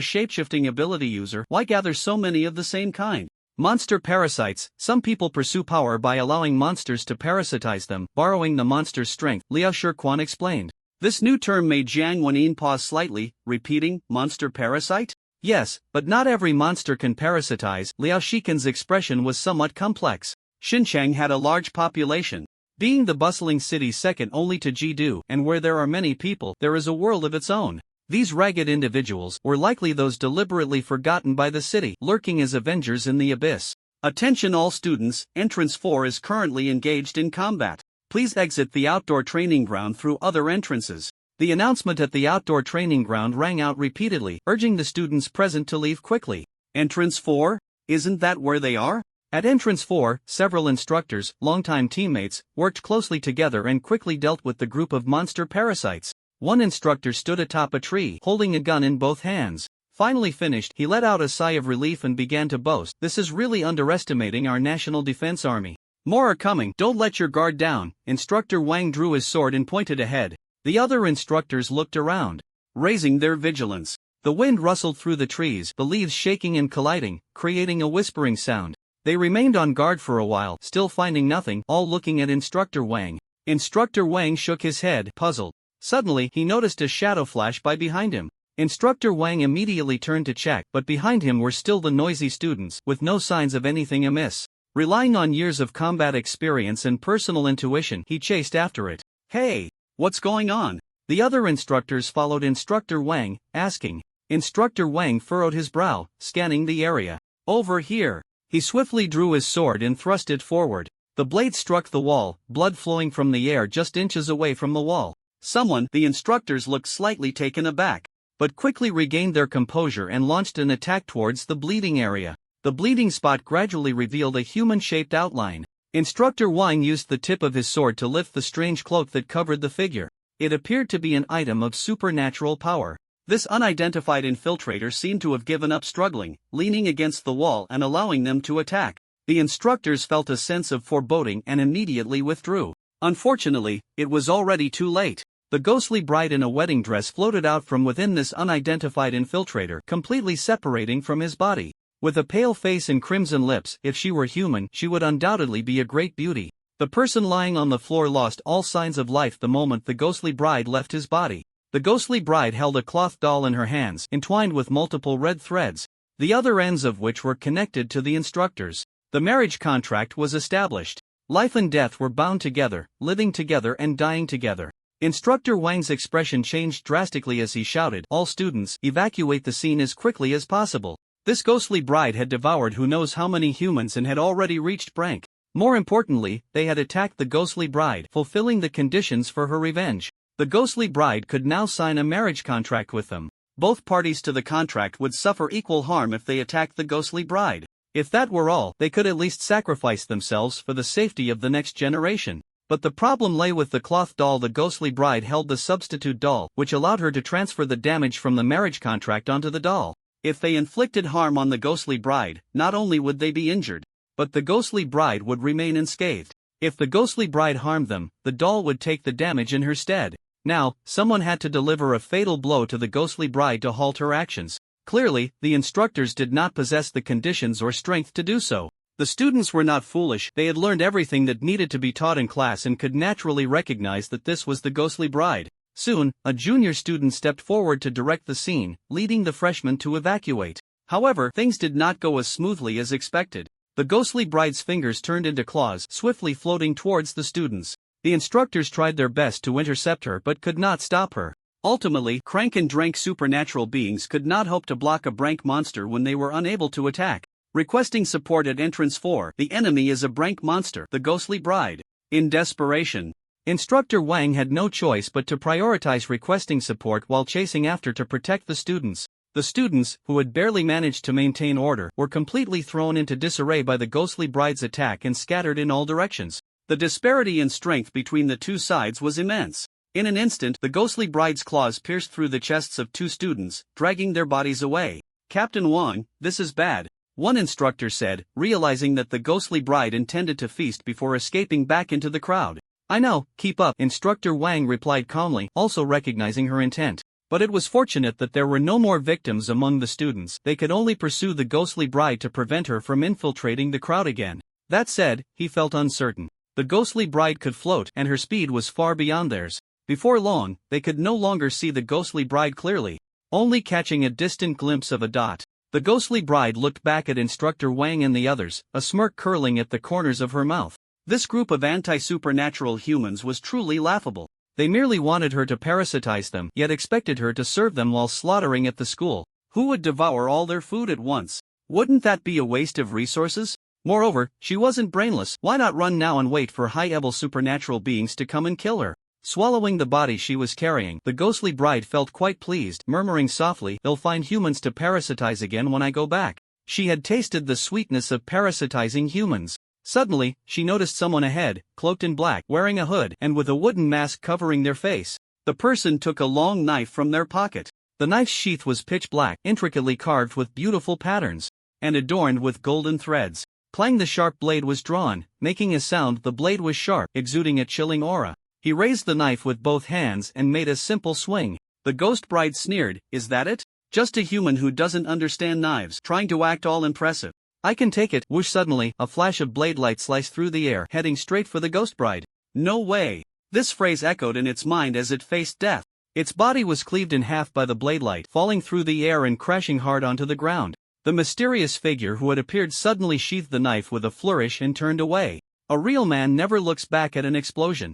shapeshifting ability user, why gather so many of the same kind?" Monster parasites. Some people pursue power by allowing monsters to parasitize them, borrowing the monster's strength, Liao Shiquan explained. This new term made Jiang Wenyin pause slightly, repeating, "Monster parasite?" "Yes, but not every monster can parasitize." Liao Shiquan's expression was somewhat complex. Xinjiang had a large population. Being the bustling city second only to Jidu, and where there are many people, there is a world of its own. These ragged individuals were likely those deliberately forgotten by the city, lurking as avengers in the abyss. Attention all students, Entrance 4 is currently engaged in combat. Please exit the outdoor training ground through other entrances. The announcement at the outdoor training ground rang out repeatedly, urging the students present to leave quickly. Entrance 4? Isn't that where they are? At entrance 4, several instructors, longtime teammates, worked closely together and quickly dealt with the group of monster parasites. One instructor stood atop a tree, holding a gun in both hands. Finally finished, he let out a sigh of relief and began to boast, "This is really underestimating our National Defense Army. More are coming, don't let your guard down." Instructor Wang drew his sword and pointed ahead. The other instructors looked around, raising their vigilance. The wind rustled through the trees, the leaves shaking and colliding, creating a whispering sound. They remained on guard for a while, still finding nothing, all looking at Instructor Wang. Instructor Wang shook his head, puzzled. Suddenly, he noticed a shadow flash by behind him. Instructor Wang immediately turned to check, but behind him were still the noisy students, with no signs of anything amiss. Relying on years of combat experience and personal intuition, he chased after it. "Hey, what's going on?" The other instructors followed Instructor Wang, asking. Instructor Wang furrowed his brow, scanning the area. "Over here." He swiftly drew his sword and thrust it forward. The blade struck the wall, blood flowing from the air just inches away from the wall. The instructors looked slightly taken aback, but quickly regained their composure and launched an attack towards the bleeding area. The bleeding spot gradually revealed a human-shaped outline. Instructor Wang used the tip of his sword to lift the strange cloak that covered the figure. It appeared to be an item of supernatural power. This unidentified infiltrator seemed to have given up struggling, leaning against the wall and allowing them to attack. The instructors felt a sense of foreboding and immediately withdrew. Unfortunately, it was already too late. The ghostly bride in a wedding dress floated out from within this unidentified infiltrator, completely separating from his body. With a pale face and crimson lips, if she were human, she would undoubtedly be a great beauty. The person lying on the floor lost all signs of life the moment the ghostly bride left his body. The ghostly bride held a cloth doll in her hands, entwined with multiple red threads, the other ends of which were connected to the instructors. The marriage contract was established. Life and death were bound together, living together and dying together. Instructor Wang's expression changed drastically as he shouted, "All students, evacuate the scene as quickly as possible." This ghostly bride had devoured who knows how many humans and had already reached Brank. More importantly, they had attacked the ghostly bride, fulfilling the conditions for her revenge. The ghostly bride could now sign a marriage contract with them. Both parties to the contract would suffer equal harm if they attacked the ghostly bride. If that were all, they could at least sacrifice themselves for the safety of the next generation. But the problem lay with the cloth doll. The ghostly bride held the substitute doll, which allowed her to transfer the damage from the marriage contract onto the doll. If they inflicted harm on the ghostly bride, not only would they be injured, but the ghostly bride would remain unscathed. If the ghostly bride harmed them, the doll would take the damage in her stead. Now, someone had to deliver a fatal blow to the ghostly bride to halt her actions. Clearly, the instructors did not possess the conditions or strength to do so. The students were not foolish, they had learned everything that needed to be taught in class and could naturally recognize that this was the ghostly bride. Soon, a junior student stepped forward to direct the scene, leading the freshmen to evacuate. However, things did not go as smoothly as expected. The ghostly bride's fingers turned into claws, swiftly floating towards the students. The instructors tried their best to intercept her but could not stop her. Ultimately, crank and drank supernatural beings could not hope to block a Brank monster when they were unable to attack. Requesting support at entrance 4, the enemy is a Brank monster, the ghostly bride. In desperation, Instructor Wang had no choice but to prioritize requesting support while chasing after to protect the students. The students, who had barely managed to maintain order, were completely thrown into disarray by the ghostly bride's attack and scattered in all directions. The disparity in strength between the two sides was immense. In an instant, the ghostly bride's claws pierced through the chests of two students, dragging their bodies away. "Captain Wang, this is bad," one instructor said, realizing that the ghostly bride intended to feast before escaping back into the crowd. "I know, keep up," Instructor Wang replied calmly, also recognizing her intent. But it was fortunate that there were no more victims among the students. They could only pursue the ghostly bride to prevent her from infiltrating the crowd again. That said, he felt uncertain. The ghostly bride could float, and her speed was far beyond theirs. Before long, they could no longer see the ghostly bride clearly, only catching a distant glimpse of a dot. The ghostly bride looked back at Instructor Wang and the others, a smirk curling at the corners of her mouth. This group of anti-supernatural humans was truly laughable. They merely wanted her to parasitize them, yet expected her to serve them while slaughtering at the school. Who would devour all their food at once? Wouldn't that be a waste of resources? Moreover, she wasn't brainless. Why not run now and wait for high-level supernatural beings to come and kill her? Swallowing the body she was carrying, the ghostly bride felt quite pleased, murmuring softly, "They'll find humans to parasitize again when I go back." She had tasted the sweetness of parasitizing humans. Suddenly, she noticed someone ahead, cloaked in black, wearing a hood, and with a wooden mask covering their face. The person took a long knife from their pocket. The knife's sheath was pitch black, intricately carved with beautiful patterns, and adorned with golden threads. Clang, the sharp blade was drawn, making a sound. The blade was sharp, exuding a chilling aura. He raised the knife with both hands and made a simple swing. The ghost bride sneered, "Is that it? Just a human who doesn't understand knives, trying to act all impressive. I can take it." Whoosh! Suddenly, a flash of blade light sliced through the air, heading straight for the ghost bride. "No way!" This phrase echoed in its mind as it faced death. Its body was cleaved in half by the blade light, falling through the air and crashing hard onto the ground. The mysterious figure who had appeared suddenly sheathed the knife with a flourish and turned away. A real man never looks back at an explosion.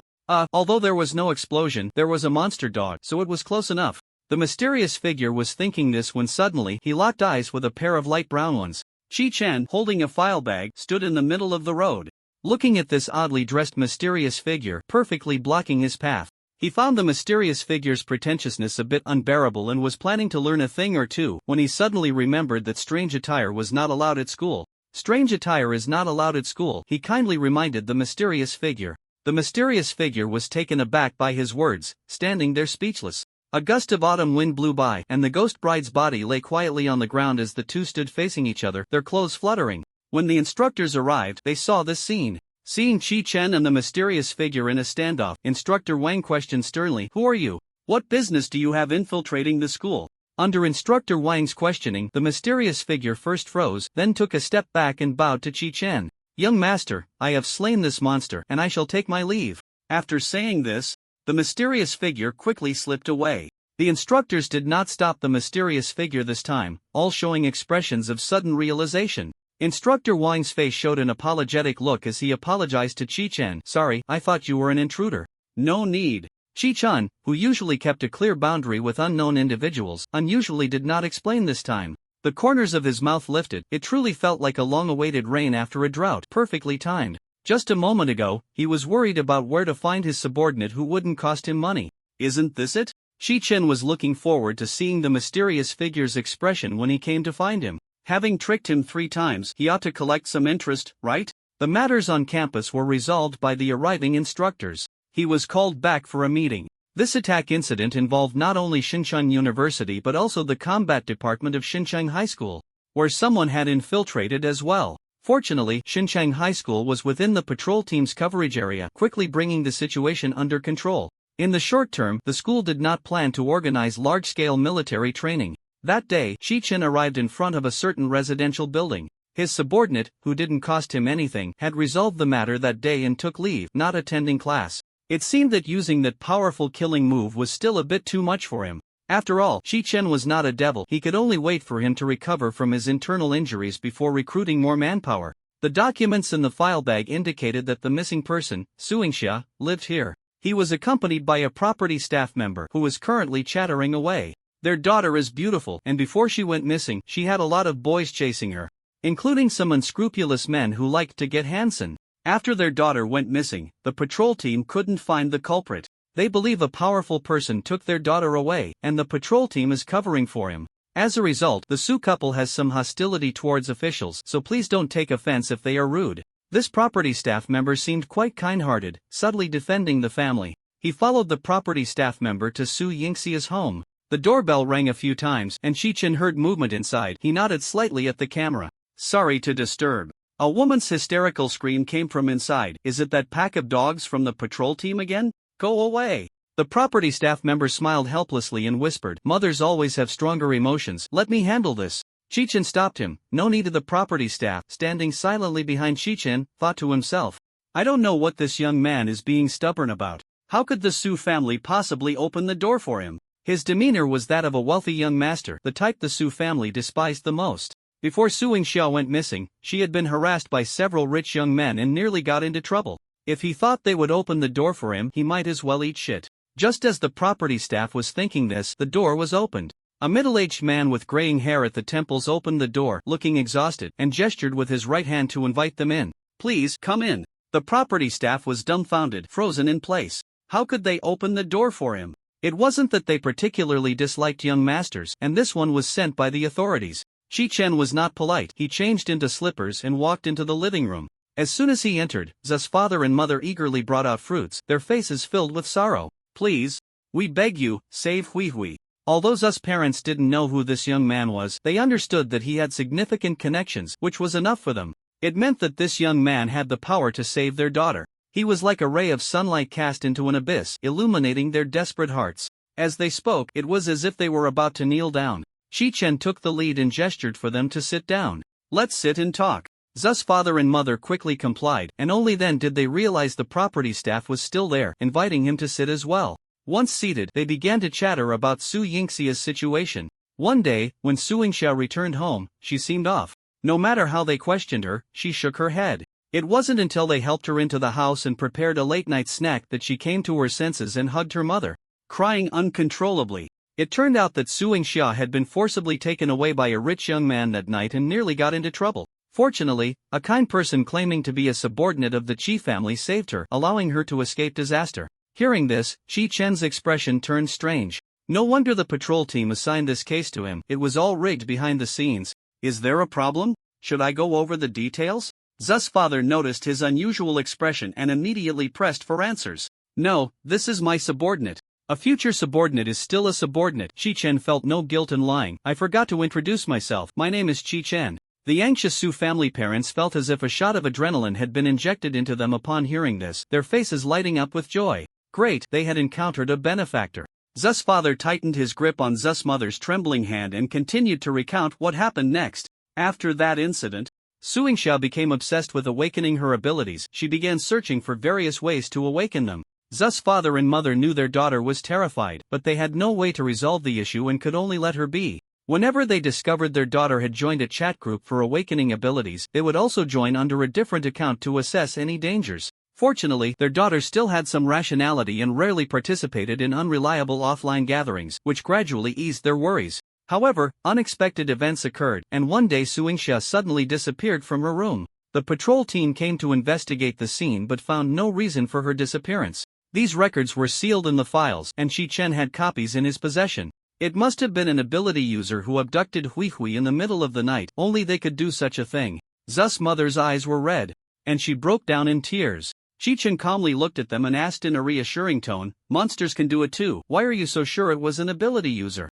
Although there was no explosion, there was a monster dog, so it was close enough. The mysterious figure was thinking this when suddenly he locked eyes with a pair of light brown ones. Chi-chan, holding a file bag, stood in the middle of the road. Looking at this oddly dressed mysterious figure, perfectly blocking his path, he found the mysterious figure's pretentiousness a bit unbearable and was planning to learn a thing or two when he suddenly remembered that strange attire was not allowed at school. "Strange attire is not allowed at school," he kindly reminded the mysterious figure. The mysterious figure was taken aback by his words, standing there speechless. A gust of autumn wind blew by, and the ghost bride's body lay quietly on the ground as the two stood facing each other, their clothes fluttering. When the instructors arrived, they saw this scene. Seeing Chi-chen and the mysterious figure in a standoff, Instructor Wang questioned sternly, "Who are you? What business do you have infiltrating the school?" Under Instructor Wang's questioning, the mysterious figure first froze, then took a step back and bowed to Chi-chen. "Young master, I have slain this monster, and I shall take my leave." After saying this, the mysterious figure quickly slipped away. The instructors did not stop the mysterious figure this time, all showing expressions of sudden realization. Instructor Wang's face showed an apologetic look as he apologized to Chi-chen. "Sorry, I thought you were an intruder." "No need." Chi-chen, who usually kept a clear boundary with unknown individuals, unusually did not explain this time. The corners of his mouth lifted. It truly felt like a long-awaited rain after a drought, perfectly timed. Just a moment ago, he was worried about where to find his subordinate who wouldn't cost him money. Isn't this it? Chi-chen was looking forward to seeing the mysterious figure's expression when he came to find him. Having tricked him 3 times, he ought to collect some interest, right? The matters on campus were resolved by the arriving instructors. He was called back for a meeting. This attack incident involved not only Shinshan University but also the combat department of Shinshan High School, where someone had infiltrated as well. Fortunately, Shinshan High School was within the patrol team's coverage area, quickly bringing the situation under control. In the short term, the school did not plan to organize large-scale military training. That day, Chi-chen arrived in front of a certain residential building. His subordinate, who didn't cost him anything, had resolved the matter that day and took leave, not attending class. It seemed that using that powerful killing move was still a bit too much for him. After all, Chi-chen was not a devil. He could only wait for him to recover from his internal injuries before recruiting more manpower. The documents in the file bag indicated that the missing person, Suingxia, lived here. He was accompanied by a property staff member who was currently chattering away. Their daughter is beautiful, and before she went missing, she had a lot of boys chasing her, including some unscrupulous men who liked to get handsome. After their daughter went missing, the patrol team couldn't find the culprit. They believe a powerful person took their daughter away, and the patrol team is covering for him. As a result, the Su couple has some hostility towards officials, so please don't take offense if they are rude. This property staff member seemed quite kind-hearted, subtly defending the family. He followed the property staff member to Su Yingxia's home. The doorbell rang a few times, and Chi-chen heard movement inside. He nodded slightly at the camera. "Sorry to disturb." A woman's hysterical scream came from inside. "Is it that pack of dogs from the patrol team again? Go away." The property staff member smiled helplessly and whispered, "Mothers always have stronger emotions. Let me handle this." Chi-chen stopped him. No need. The property staff, standing silently behind Chi-chen, thought to himself, "I don't know what this young man is being stubborn about. How could the Su family possibly open the door for him?" His demeanor was that of a wealthy young master, the type the Su family despised the most. Before Suingxia went missing, she had been harassed by several rich young men and nearly got into trouble. If he thought they would open the door for him, he might as well eat shit. Just as the property staff was thinking this, the door was opened. A middle-aged man with graying hair at the temples opened the door, looking exhausted, and gestured with his right hand to invite them in. "Please, come in." The property staff was dumbfounded, frozen in place. How could they open the door for him? It wasn't that they particularly disliked young masters, and this one was sent by the authorities. Chi-Chen was not polite. He changed into slippers and walked into the living room. As soon as he entered, Z's father and mother eagerly brought out fruits, their faces filled with sorrow. Please, we beg you, save Hui. Although Z's parents didn't know who this young man was, they understood that he had significant connections, which was enough for them. It meant that this young man had the power to save their daughter. He was like a ray of sunlight cast into an abyss, illuminating their desperate hearts. As they spoke, it was as if they were about to kneel down. Chi-Chen took the lead and gestured for them to sit down. Let's sit and talk. Z's father and mother quickly complied, and only then did they realize the property staff was still there, inviting him to sit as well. Once seated, they began to chatter about Su Yingxia's situation. One day, when Su Yingxia returned home, she seemed off. No matter how they questioned her, she shook her head. It wasn't until they helped her into the house and prepared a late-night snack that she came to her senses and hugged her mother, crying uncontrollably. It turned out that Su Yingxia had been forcibly taken away by a rich young man that night and nearly got into trouble. Fortunately, a kind person claiming to be a subordinate of the Qi family saved her, allowing her to escape disaster. Hearing this, Chi-Chen's expression turned strange. No wonder the patrol team assigned this case to him. It was all rigged behind the scenes. Is there a problem? Should I go over the details? Z's father noticed his unusual expression and immediately pressed for answers. No, this is my subordinate. A future subordinate is still a subordinate. Chi-Chen felt no guilt in lying. I forgot to introduce myself. My name is Chi-Chen. The anxious Su family parents felt as if a shot of adrenaline had been injected into them upon hearing this, their faces lighting up with joy. Great, they had encountered a benefactor. Z's father tightened his grip on Z's mother's trembling hand and continued to recount what happened next. After that incident, Su Yingxia became obsessed with awakening her abilities. She began searching for various ways to awaken them. Z's father and mother knew their daughter was terrified, but they had no way to resolve the issue and could only let her be. Whenever they discovered their daughter had joined a chat group for awakening abilities, they would also join under a different account to assess any dangers. Fortunately, their daughter still had some rationality and rarely participated in unreliable offline gatherings, which gradually eased their worries. However, unexpected events occurred, and one day Su Yingxia suddenly disappeared from her room. The patrol team came to investigate the scene but found no reason for her disappearance. These records were sealed in the files, and Chi-Chen had copies in his possession. It must have been an ability user who abducted Hui in the middle of the night. Only they could do such a thing. Z's mother's eyes were red, and she broke down in tears. Chi-Chen calmly looked at them and asked in a reassuring tone, monsters can do it too. Why are you so sure it was an ability user?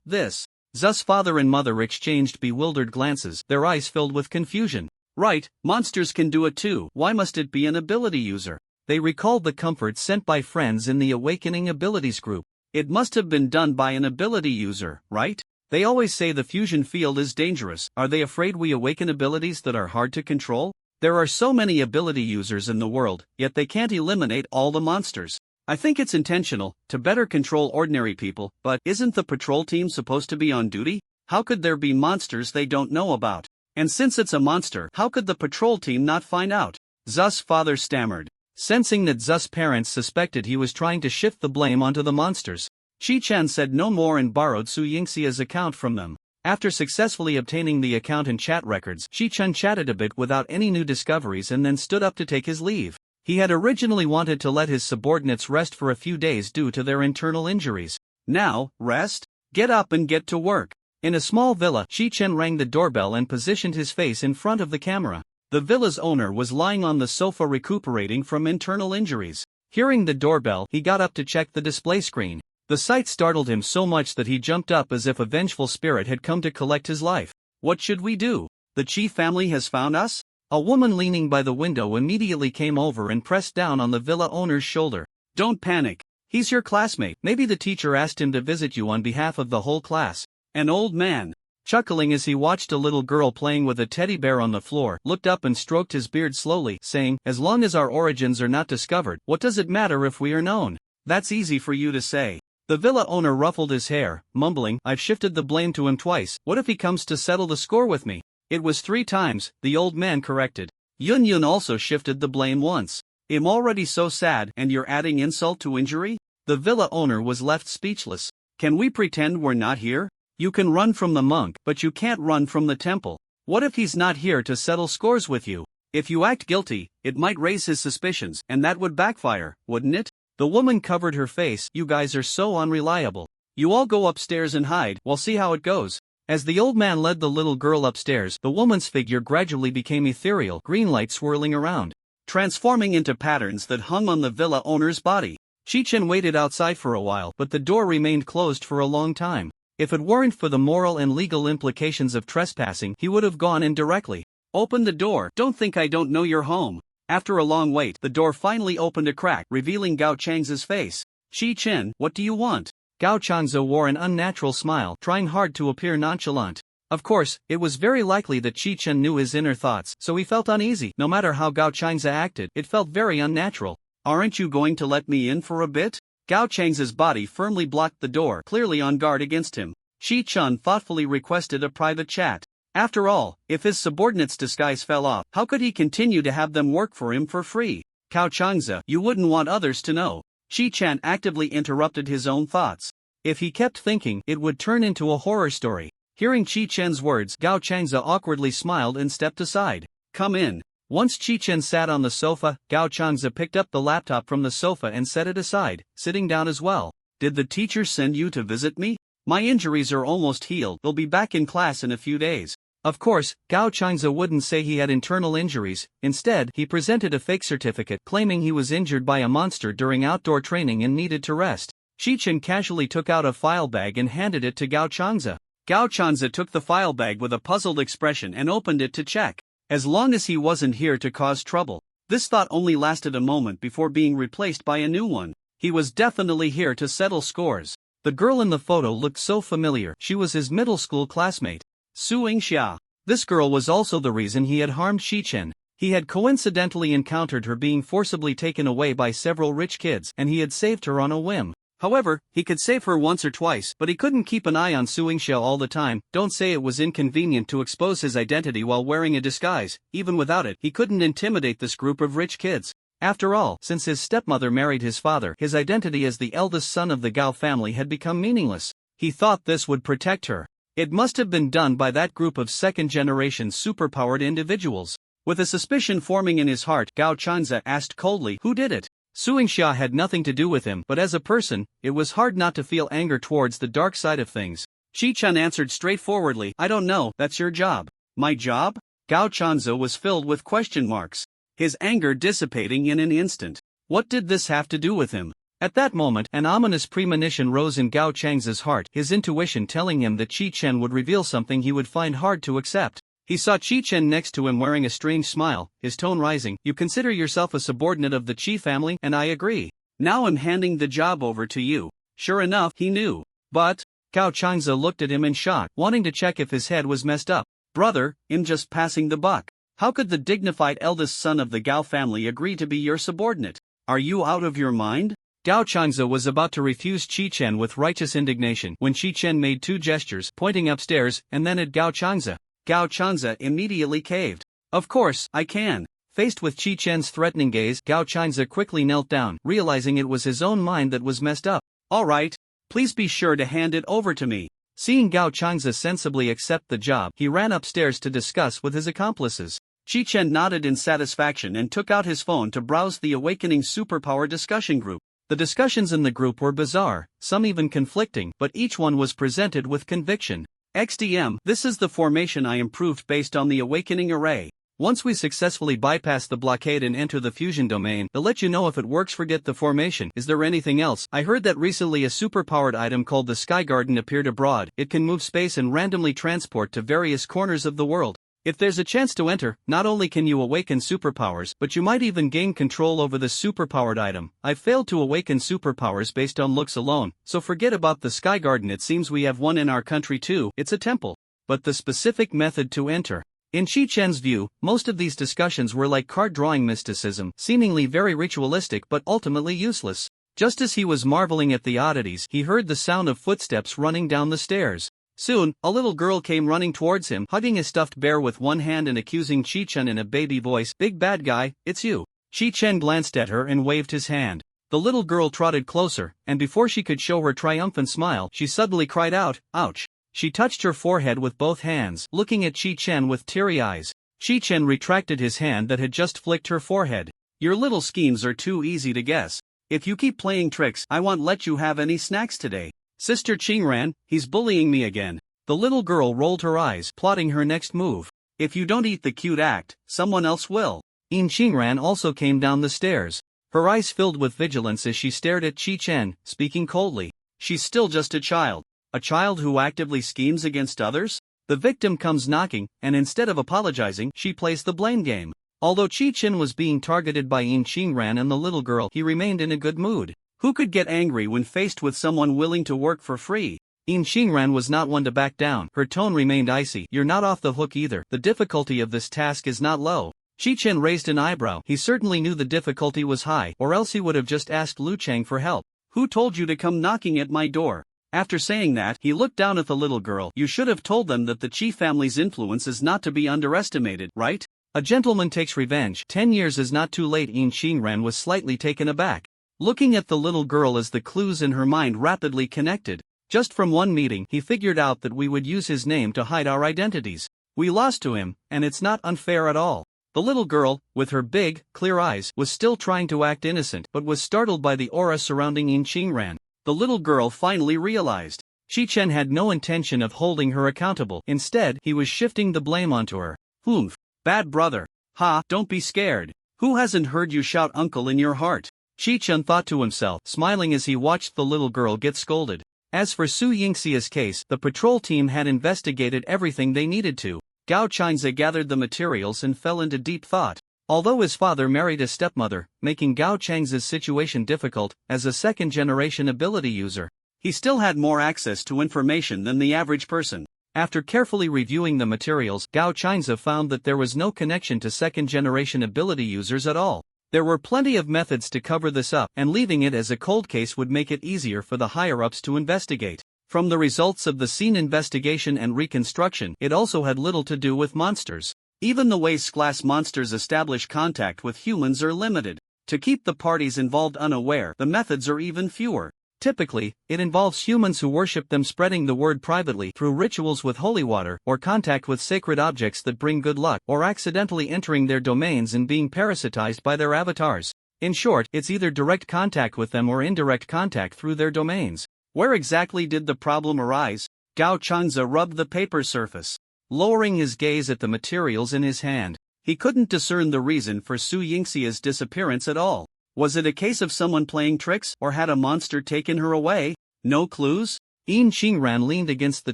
This. Z's father and mother exchanged bewildered glances, their eyes filled with confusion. Right, monsters can do it too. Why must it be an ability user? They recalled the comfort sent by friends in the Awakening Abilities group. It must have been done by an ability user, right? They always say the fusion field is dangerous. Are they afraid we awaken abilities that are hard to control? There are so many ability users in the world, yet they can't eliminate all the monsters. I think it's intentional, to better control ordinary people, but isn't the patrol team supposed to be on duty? How could there be monsters they don't know about? And since it's a monster, how could the patrol team not find out? Z's father stammered. Sensing that Z's parents suspected he was trying to shift the blame onto the monsters, Chi-Chen said no more and borrowed Su Yingxia's account from them. After successfully obtaining the account and chat records, Chi-Chen chatted a bit without any new discoveries and then stood up to take his leave. He had originally wanted to let his subordinates rest for a few days due to their internal injuries. Now, rest? Get up and get to work. In a small villa, Chi-Chen rang the doorbell and positioned his face in front of the camera. The villa's owner was lying on the sofa recuperating from internal injuries. Hearing the doorbell, he got up to check the display screen. The sight startled him so much that he jumped up as if a vengeful spirit had come to collect his life. What should we do? The Qi family has found us? A woman leaning by the window immediately came over and pressed down on the villa owner's shoulder. Don't panic. He's your classmate. Maybe the teacher asked him to visit you on behalf of the whole class. An old man, chuckling as he watched a little girl playing with a teddy bear on the floor, looked up and stroked his beard slowly, saying, as long as our origins are not discovered, what does it matter if we are known? That's easy for you to say. The villa owner ruffled his hair, mumbling, I've shifted the blame to him twice. What if he comes to settle the score with me? It was 3 times, the old man corrected. Yun also shifted the blame once. I'm already so sad and you're adding insult to injury? The villa owner was left speechless. Can we pretend we're not here? You can run from the monk, but you can't run from the temple. What if he's not here to settle scores with you? If you act guilty, it might raise his suspicions, and that would backfire, wouldn't it? The woman covered her face. You guys are so unreliable. You all go upstairs and hide, we'll see how it goes. As the old man led the little girl upstairs, the woman's figure gradually became ethereal, green light swirling around, transforming into patterns that hung on the villa owner's body. Chi-Chen waited outside for a while, but the door remained closed for a long time. If it weren't for the moral and legal implications of trespassing, he would have gone in directly. Open the door, don't think I don't know you're home. After a long wait, the door finally opened a crack, revealing Gao Chang's face. Chi-Chen, what do you want? Gao Chang's wore an unnatural smile, trying hard to appear nonchalant. Of course, it was very likely that Chi-Chen knew his inner thoughts, so he felt uneasy. No matter how Gao Chang's acted, it felt very unnatural. Aren't you going to let me in for a bit? Gao Chang's body firmly blocked the door, clearly on guard against him. Chi-Chen thoughtfully requested a private chat. After all, if his subordinate's disguise fell off, how could he continue to have them work for him for free? Gao Changza, you wouldn't want others to know. Chi-Chen actively interrupted his own thoughts. If he kept thinking, it would turn into a horror story. Hearing Chi-Chen's words, Gao Changza awkwardly smiled and stepped aside. Come in. Once Chi-Chen sat on the sofa, Gao Changza picked up the laptop from the sofa and set it aside, sitting down as well. Did the teacher send you to visit me? My injuries are almost healed, they'll be back in class in a few days. Of course, Gao Changza wouldn't say he had internal injuries. Instead, he presented a fake certificate claiming he was injured by a monster during outdoor training and needed to rest. Chi-Chen casually took out a file bag and handed it to Gao Changza. Gao Changza took the file bag with a puzzled expression and opened it to check. As long as he wasn't here to cause trouble. This thought only lasted a moment before being replaced by a new one. He was definitely here to settle scores. The girl in the photo looked so familiar. She was his middle school classmate, Su Yingxia. This girl was also the reason he had harmed Chi-Chen. He had coincidentally encountered her being forcibly taken away by several rich kids, and he had saved her on a whim. However, he could save her once or twice, but he couldn't keep an eye on Su Yingxia all the time. Don't say it was inconvenient to expose his identity while wearing a disguise. Even without it, he couldn't intimidate this group of rich kids. After all, since his stepmother married his father, his identity as the eldest son of the Gao family had become meaningless. He thought this would protect her. It must have been done by that group of second-generation superpowered individuals. With a suspicion forming in his heart, Gao Changza asked coldly, who did it? Su Yingxia had nothing to do with him, but as a person, it was hard not to feel anger towards the dark side of things. Chi-Chen answered straightforwardly, I don't know, that's your job. My job? Gao Changza was filled with question marks, his anger dissipating in an instant. What did this have to do with him? At that moment, an ominous premonition rose in Gao Changza's heart, his intuition telling him that Chi-Chen would reveal something he would find hard to accept. He saw Chi-Chen next to him wearing a strange smile, his tone rising. You consider yourself a subordinate of the Chi family, and I agree. Now I'm handing the job over to you. Sure enough, he knew. But, Gao Changza looked at him in shock, wanting to check if his head was messed up. Brother, I'm just passing the buck. How could the dignified eldest son of the Gao family agree to be your subordinate? Are you out of your mind? Gao Changza was about to refuse Chi-Chen with righteous indignation when Chi-Chen made two gestures, pointing upstairs, and then at Gao Changza. Gao Changza immediately caved. Of course, I can. Faced with Chi-Chen's threatening gaze, Gao Changza quickly knelt down, realizing it was his own mind that was messed up. All right. Please be sure to hand it over to me. Seeing Gao Changza sensibly accept the job, he ran upstairs to discuss with his accomplices. Chi-Chen nodded in satisfaction and took out his phone to browse the Awakening Superpower discussion group. The discussions in the group were bizarre, some even conflicting, but each one was presented with conviction. XDM, this is the formation I improved based on the Awakening Array. Once we successfully bypass the blockade and enter the fusion domain, they'll let you know if it works. Forget the formation. Is there anything else? I heard that recently a superpowered item called the Sky Garden appeared abroad. It can move space and randomly transport to various corners of the world. If there's a chance to enter, not only can you awaken superpowers, but you might even gain control over the superpowered item. I've failed to awaken superpowers based on looks alone, so forget about the Sky Garden. It seems we have one in our country too. It's a temple. But the specific method to enter. In Chi-Chen's view, most of these discussions were like card drawing mysticism, seemingly very ritualistic but ultimately useless. Just as he was marveling at the oddities, he heard the sound of footsteps running down the stairs. Soon, a little girl came running towards him, hugging a stuffed bear with one hand and accusing Chi-Chen in a baby voice, "Big bad guy, it's you." Chi-Chen glanced at her and waved his hand. The little girl trotted closer, and before she could show her triumphant smile, she suddenly cried out, "Ouch!" She touched her forehead with both hands, looking at Chi-Chen with teary eyes. Chi-Chen retracted his hand that had just flicked her forehead. "Your little schemes are too easy to guess. If you keep playing tricks, I won't let you have any snacks today. Sister Qingran, he's bullying me again. The little girl rolled her eyes, plotting her next move. If you don't eat the cute act, someone else will. Qingran also came down the stairs. Her eyes filled with vigilance as she stared at Qi Chen, speaking coldly. She's still just a child. A child who actively schemes against others? The victim comes knocking, and instead of apologizing, she plays the blame game. Although Qi Chen was being targeted by Qingran and the little girl, he remained in a good mood. Who could get angry when faced with someone willing to work for free? Qingran was not one to back down. Her tone remained icy. You're not off the hook either. The difficulty of this task is not low. Qi Chen raised an eyebrow. He certainly knew the difficulty was high, or else he would have just asked Lu Chang for help. Who told you to come knocking at my door? After saying that, he looked down at the little girl. You should have told them that the Qi family's influence is not to be underestimated, right? A gentleman takes revenge. 10 years is not too late. Qingran was slightly taken aback, looking at the little girl as the clues in her mind rapidly connected. Just from one meeting, he figured out that we would use his name to hide our identities. We lost to him, and it's not unfair at all. The little girl, with her big, clear eyes, was still trying to act innocent but was startled by the aura surrounding Qingran. The little girl finally realized. Qi Chen had no intention of holding her accountable. Instead, he was shifting the blame onto her. Humph. Bad brother. Ha, don't be scared. Who hasn't heard you shout uncle in your heart? Qi Chen thought to himself, smiling as he watched the little girl get scolded. As for Su Yingxia's case, the patrol team had investigated everything they needed to. Gao Changze gathered the materials and fell into deep thought. Although his father married a stepmother, making Gao Changze's situation difficult, as a second-generation ability user, he still had more access to information than the average person. After carefully reviewing the materials, Gao Changze found that there was no connection to second-generation ability users at all. There were plenty of methods to cover this up, and leaving it as a cold case would make it easier for the higher-ups to investigate. From the results of the scene investigation and reconstruction, it also had little to do with monsters. Even the ways class monsters establish contact with humans are limited. To keep the parties involved unaware, the methods are even fewer. Typically, it involves humans who worship them spreading the word privately through rituals with holy water, or contact with sacred objects that bring good luck, or accidentally entering their domains and being parasitized by their avatars. In short, it's either direct contact with them or indirect contact through their domains. Where exactly did the problem arise? Gao Changze rubbed the paper surface, lowering his gaze at the materials in his hand. He couldn't discern the reason for Su Yingxia's disappearance at all. Was it a case of someone playing tricks, or had a monster taken her away? No clues? Qingran leaned against the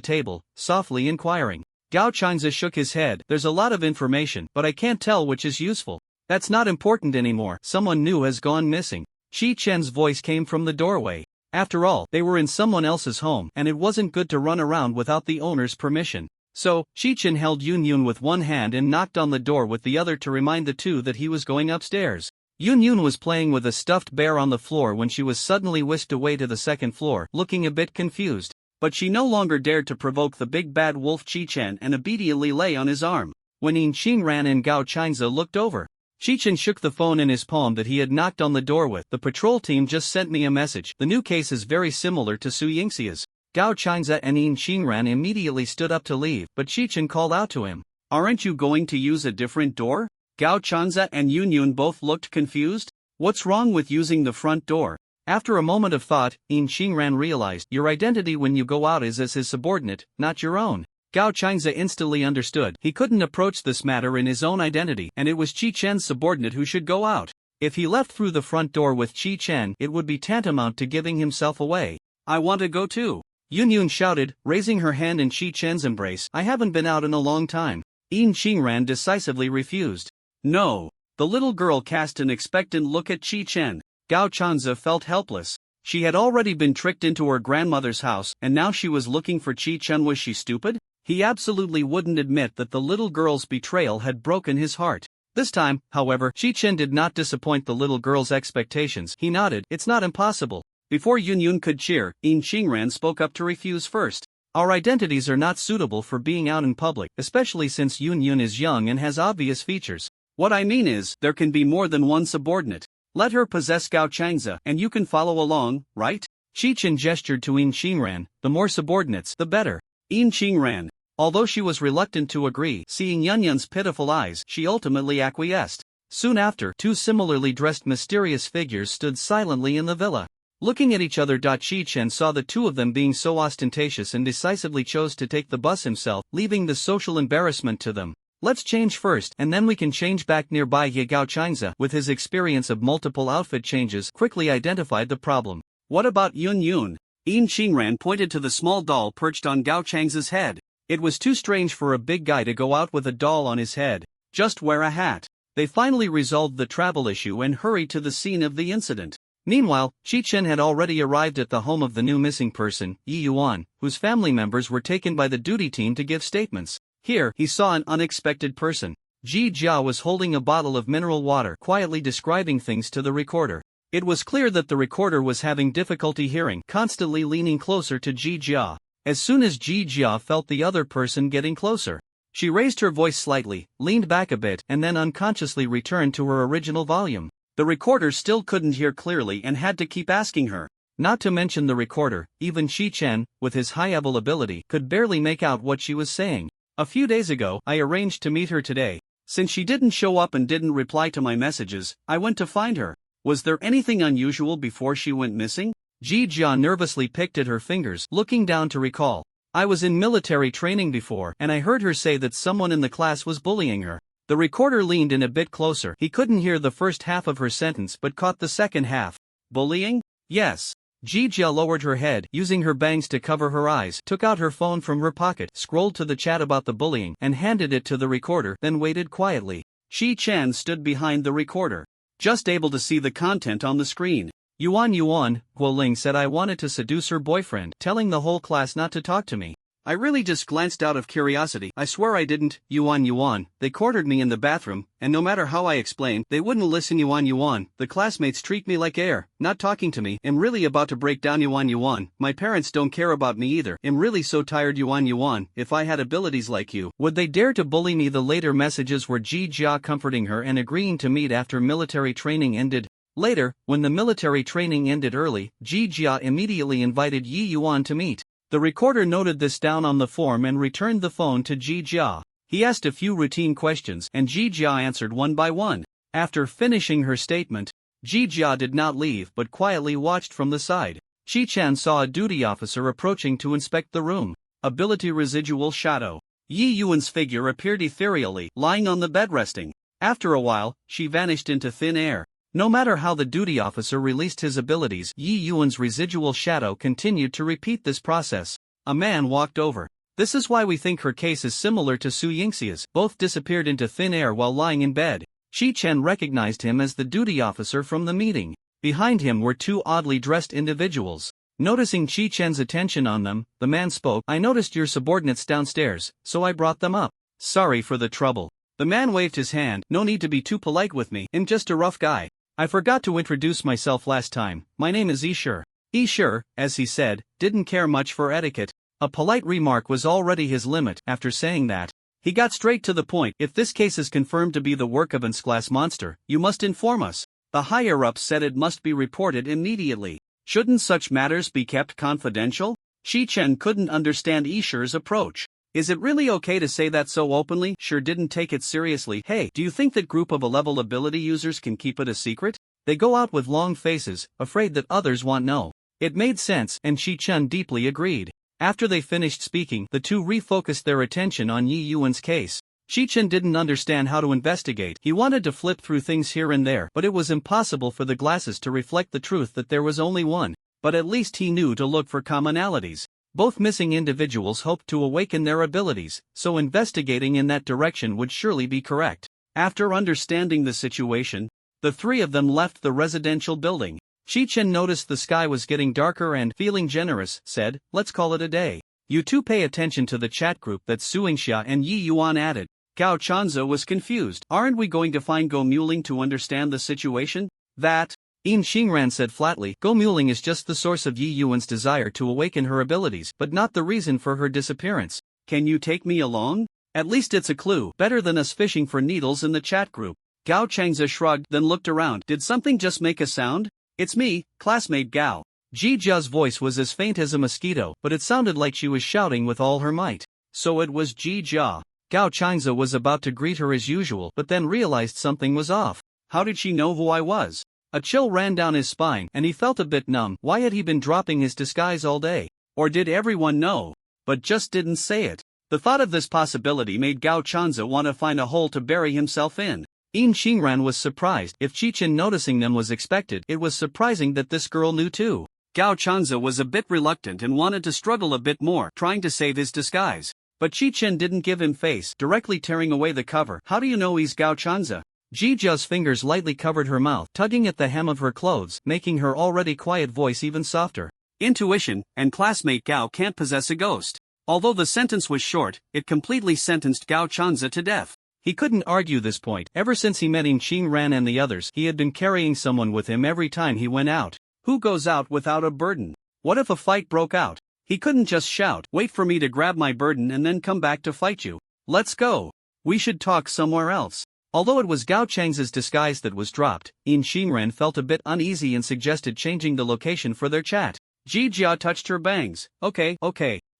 table, softly inquiring. Gao Changze shook his head. There's a lot of information, but I can't tell which is useful. That's not important anymore. Someone new has gone missing. Qi Chen's voice came from the doorway. After all, they were in someone else's home, and it wasn't good to run around without the owner's permission. So, Qi Chen held Yun with one hand and knocked on the door with the other to remind the two that he was going upstairs. Yun was playing with a stuffed bear on the floor when she was suddenly whisked away to the second floor, looking a bit confused. But she no longer dared to provoke the big bad wolf Qi Chen and obediently lay on his arm. When Qingran and Gao Changze looked over, Qi Chen shook the phone in his palm that he had knocked on the door with. The patrol team just sent me a message. The new case is very similar to Su Yingxia's. Gao Changze and Qingran immediately stood up to leave, but Qi Chen called out to him. Aren't you going to use a different door? Gao Changze and Yun both looked confused. What's wrong with using the front door? After a moment of thought, Qingran realized your identity when you go out is as his subordinate, not your own. Gao Changze instantly understood. He couldn't approach this matter in his own identity, and it was Qi Chen's subordinate who should go out. If he left through the front door with Qi Chen, it would be tantamount to giving himself away. I want to go too. Yun shouted, raising her hand in Qi Chen's embrace. I haven't been out in a long time. Qingran decisively refused. No. The little girl cast an expectant look at Qi Chen. Gao Changze felt helpless. She had already been tricked into her grandmother's house, and now she was looking for Qi Chen. Was she stupid? He absolutely wouldn't admit that the little girl's betrayal had broken his heart. This time, however, Qi Chen did not disappoint the little girl's expectations. He nodded. It's not impossible. Before Yun could cheer, Qingran spoke up to refuse first. Our identities are not suitable for being out in public, especially since Yun is young and has obvious features. What I mean is, there can be more than one subordinate. Let her possess Gao Changze, and you can follow along, right? Qi Chen gestured to Qingran. The more subordinates, the better. Qingran. Although she was reluctant to agree, seeing Yun's pitiful eyes, she ultimately acquiesced. Soon after, two similarly dressed mysterious figures stood silently in the villa. Looking at each other, Chi-Chen saw the two of them being so ostentatious and decisively chose to take the bus himself, leaving the social embarrassment to them. Let's change first, and then we can change back nearby. Ye Gao Changza, with his experience of multiple outfit changes, quickly identified the problem. What about Yun Yun? Yin Qingran pointed to the small doll perched on Gao Chang's head. It was too strange for a big guy to go out with a doll on his head. Just wear a hat. They finally resolved the travel issue and hurried to the scene of the incident. Meanwhile, Chi-Chen had already arrived at the home of the new missing person, Yi Yuan, whose family members were taken by the duty team to give statements. Here, he saw an unexpected person. Ji Jia was holding a bottle of mineral water, quietly describing things to the recorder. It was clear that the recorder was having difficulty hearing, constantly leaning closer to Ji Jia. As soon as Ji Jia felt the other person getting closer, she raised her voice slightly, leaned back a bit, and then unconsciously returned to her original volume. The recorder still couldn't hear clearly and had to keep asking her. Not to mention the recorder, even Chi-Chen, with his high-level ability, could barely make out what she was saying. A few days ago, I arranged to meet her today. Since she didn't show up and didn't reply to my messages, I went to find her. Was there anything unusual before she went missing? Ji Jia nervously picked at her fingers, looking down to recall. I was in military training before, and I heard her say that someone in the class was bullying her. The recorder leaned in a bit closer. He couldn't hear the first half of her sentence but caught the second half. Bullying? Yes. Ji Jia lowered her head, using her bangs to cover her eyes, took out her phone from her pocket, scrolled to the chat about the bullying, and handed it to the recorder, then waited quietly. Chi-Chen stood behind the recorder, just able to see the content on the screen. Yuan, Guoling said I wanted to seduce her boyfriend, telling the whole class not to talk to me. I really just glanced out of curiosity. I swear I didn't. Yuan. They cornered me in the bathroom, and no matter how I explained, they wouldn't listen. Yuan. The classmates treat me like air, not talking to me. I'm really about to break down. Yuan. My parents don't care about me either. I'm really so tired. Yuan. If I had abilities like you, would they dare to bully me? The later messages were Ji Jia comforting her and agreeing to meet after military training ended. Later, when the military training ended early, Ji Jia immediately invited Yi Yuan to meet. The recorder noted this down on the form and returned the phone to Ji Jia. He asked a few routine questions and Ji Jia answered one by one. After finishing her statement, Ji Jia did not leave but quietly watched from the side. Chi-Chen saw a duty officer approaching to inspect the room. Ability residual shadow. Yi Yuan's figure appeared ethereally, lying on the bed resting. After a while, she vanished into thin air. No matter how the duty officer released his abilities, Yi Yuan's residual shadow continued to repeat this process. A man walked over. This is why we think her case is similar to Su Yingxia's. Both disappeared into thin air while lying in bed. Chi-Chen recognized him as the duty officer from the meeting. Behind him were two oddly dressed individuals. Noticing Chi-Chen's attention on them, the man spoke. I noticed your subordinates downstairs, so I brought them up. Sorry for the trouble. The man waved his hand. No need to be too polite with me. I'm just a rough guy. I forgot to introduce myself last time. My name is Yishur. Yishur, as he said, didn't care much for etiquette. A polite remark was already his limit. After saying that, he got straight to the point. If this case is confirmed to be the work of an class monster, you must inform us. The higher-ups said it must be reported immediately. Shouldn't such matters be kept confidential? Chi-Chen couldn't understand Yishur's approach. Is it really okay to say that so openly? Sure didn't take it seriously. Hey, do you think that group of A-level ability users can keep it a secret? They go out with long faces, afraid that others won't know. It made sense, and Chi-Chen deeply agreed. After they finished speaking, the two refocused their attention on Yi Yuan's case. Chi-Chen didn't understand how to investigate. He wanted to flip through things here and there, but it was impossible for the glasses to reflect the truth that there was only one. But at least he knew to look for commonalities. Both missing individuals hoped to awaken their abilities, so investigating in that direction would surely be correct. After understanding the situation, the three of them left the residential building. Chi-Chen noticed the sky was getting darker and, feeling generous, said, let's call it a day. You two pay attention to the chat group that Su Yingxia and Yi Yuan added. Gao Chanza was confused. Aren't we going to find Go Muling to understand the situation? That, Yin Xingran said flatly, Go Muling is just the source of Yi Yuan's desire to awaken her abilities, but not the reason for her disappearance. Can you take me along? At least it's a clue, better than us fishing for needles in the chat group. Gao Changza shrugged, then looked around. Did something just make a sound? It's me, classmate Gao. Ji Jia's voice was as faint as a mosquito, but it sounded like she was shouting with all her might. So it was Ji Jia. Gao Changza was about to greet her as usual but then realized something was off. How did she know who I was? A chill ran down his spine and he felt a bit numb. Why had he been dropping his disguise all day? Or did everyone know, but just didn't say it? The thought of this possibility made Gao Changza want to find a hole to bury himself in. Yin Xingran was surprised. If Qichen noticing them was expected, it was surprising that this girl knew too. Gao Changza was a bit reluctant and wanted to struggle a bit more, trying to save his disguise. But Qichen didn't give him face, directly tearing away the cover. How do you know he's Gao Changza? Jijia's fingers lightly covered her mouth, tugging at the hem of her clothes, making her already quiet voice even softer. Intuition, and classmate Gao can't possess a ghost. Although the sentence was short, it completely sentenced Gao Changza to death. He couldn't argue this point. Ever since he met Yin Xingran and the others, he had been carrying someone with him every time he went out. Who goes out without a burden? What if a fight broke out? He couldn't just shout, "Wait for me to grab my burden and then come back to fight you. Let's go. We should talk somewhere else." Although it was Gao Chang's disguise that was dropped, Yin Xingran felt a bit uneasy and suggested changing the location for their chat. Jijia touched her bangs. Okay.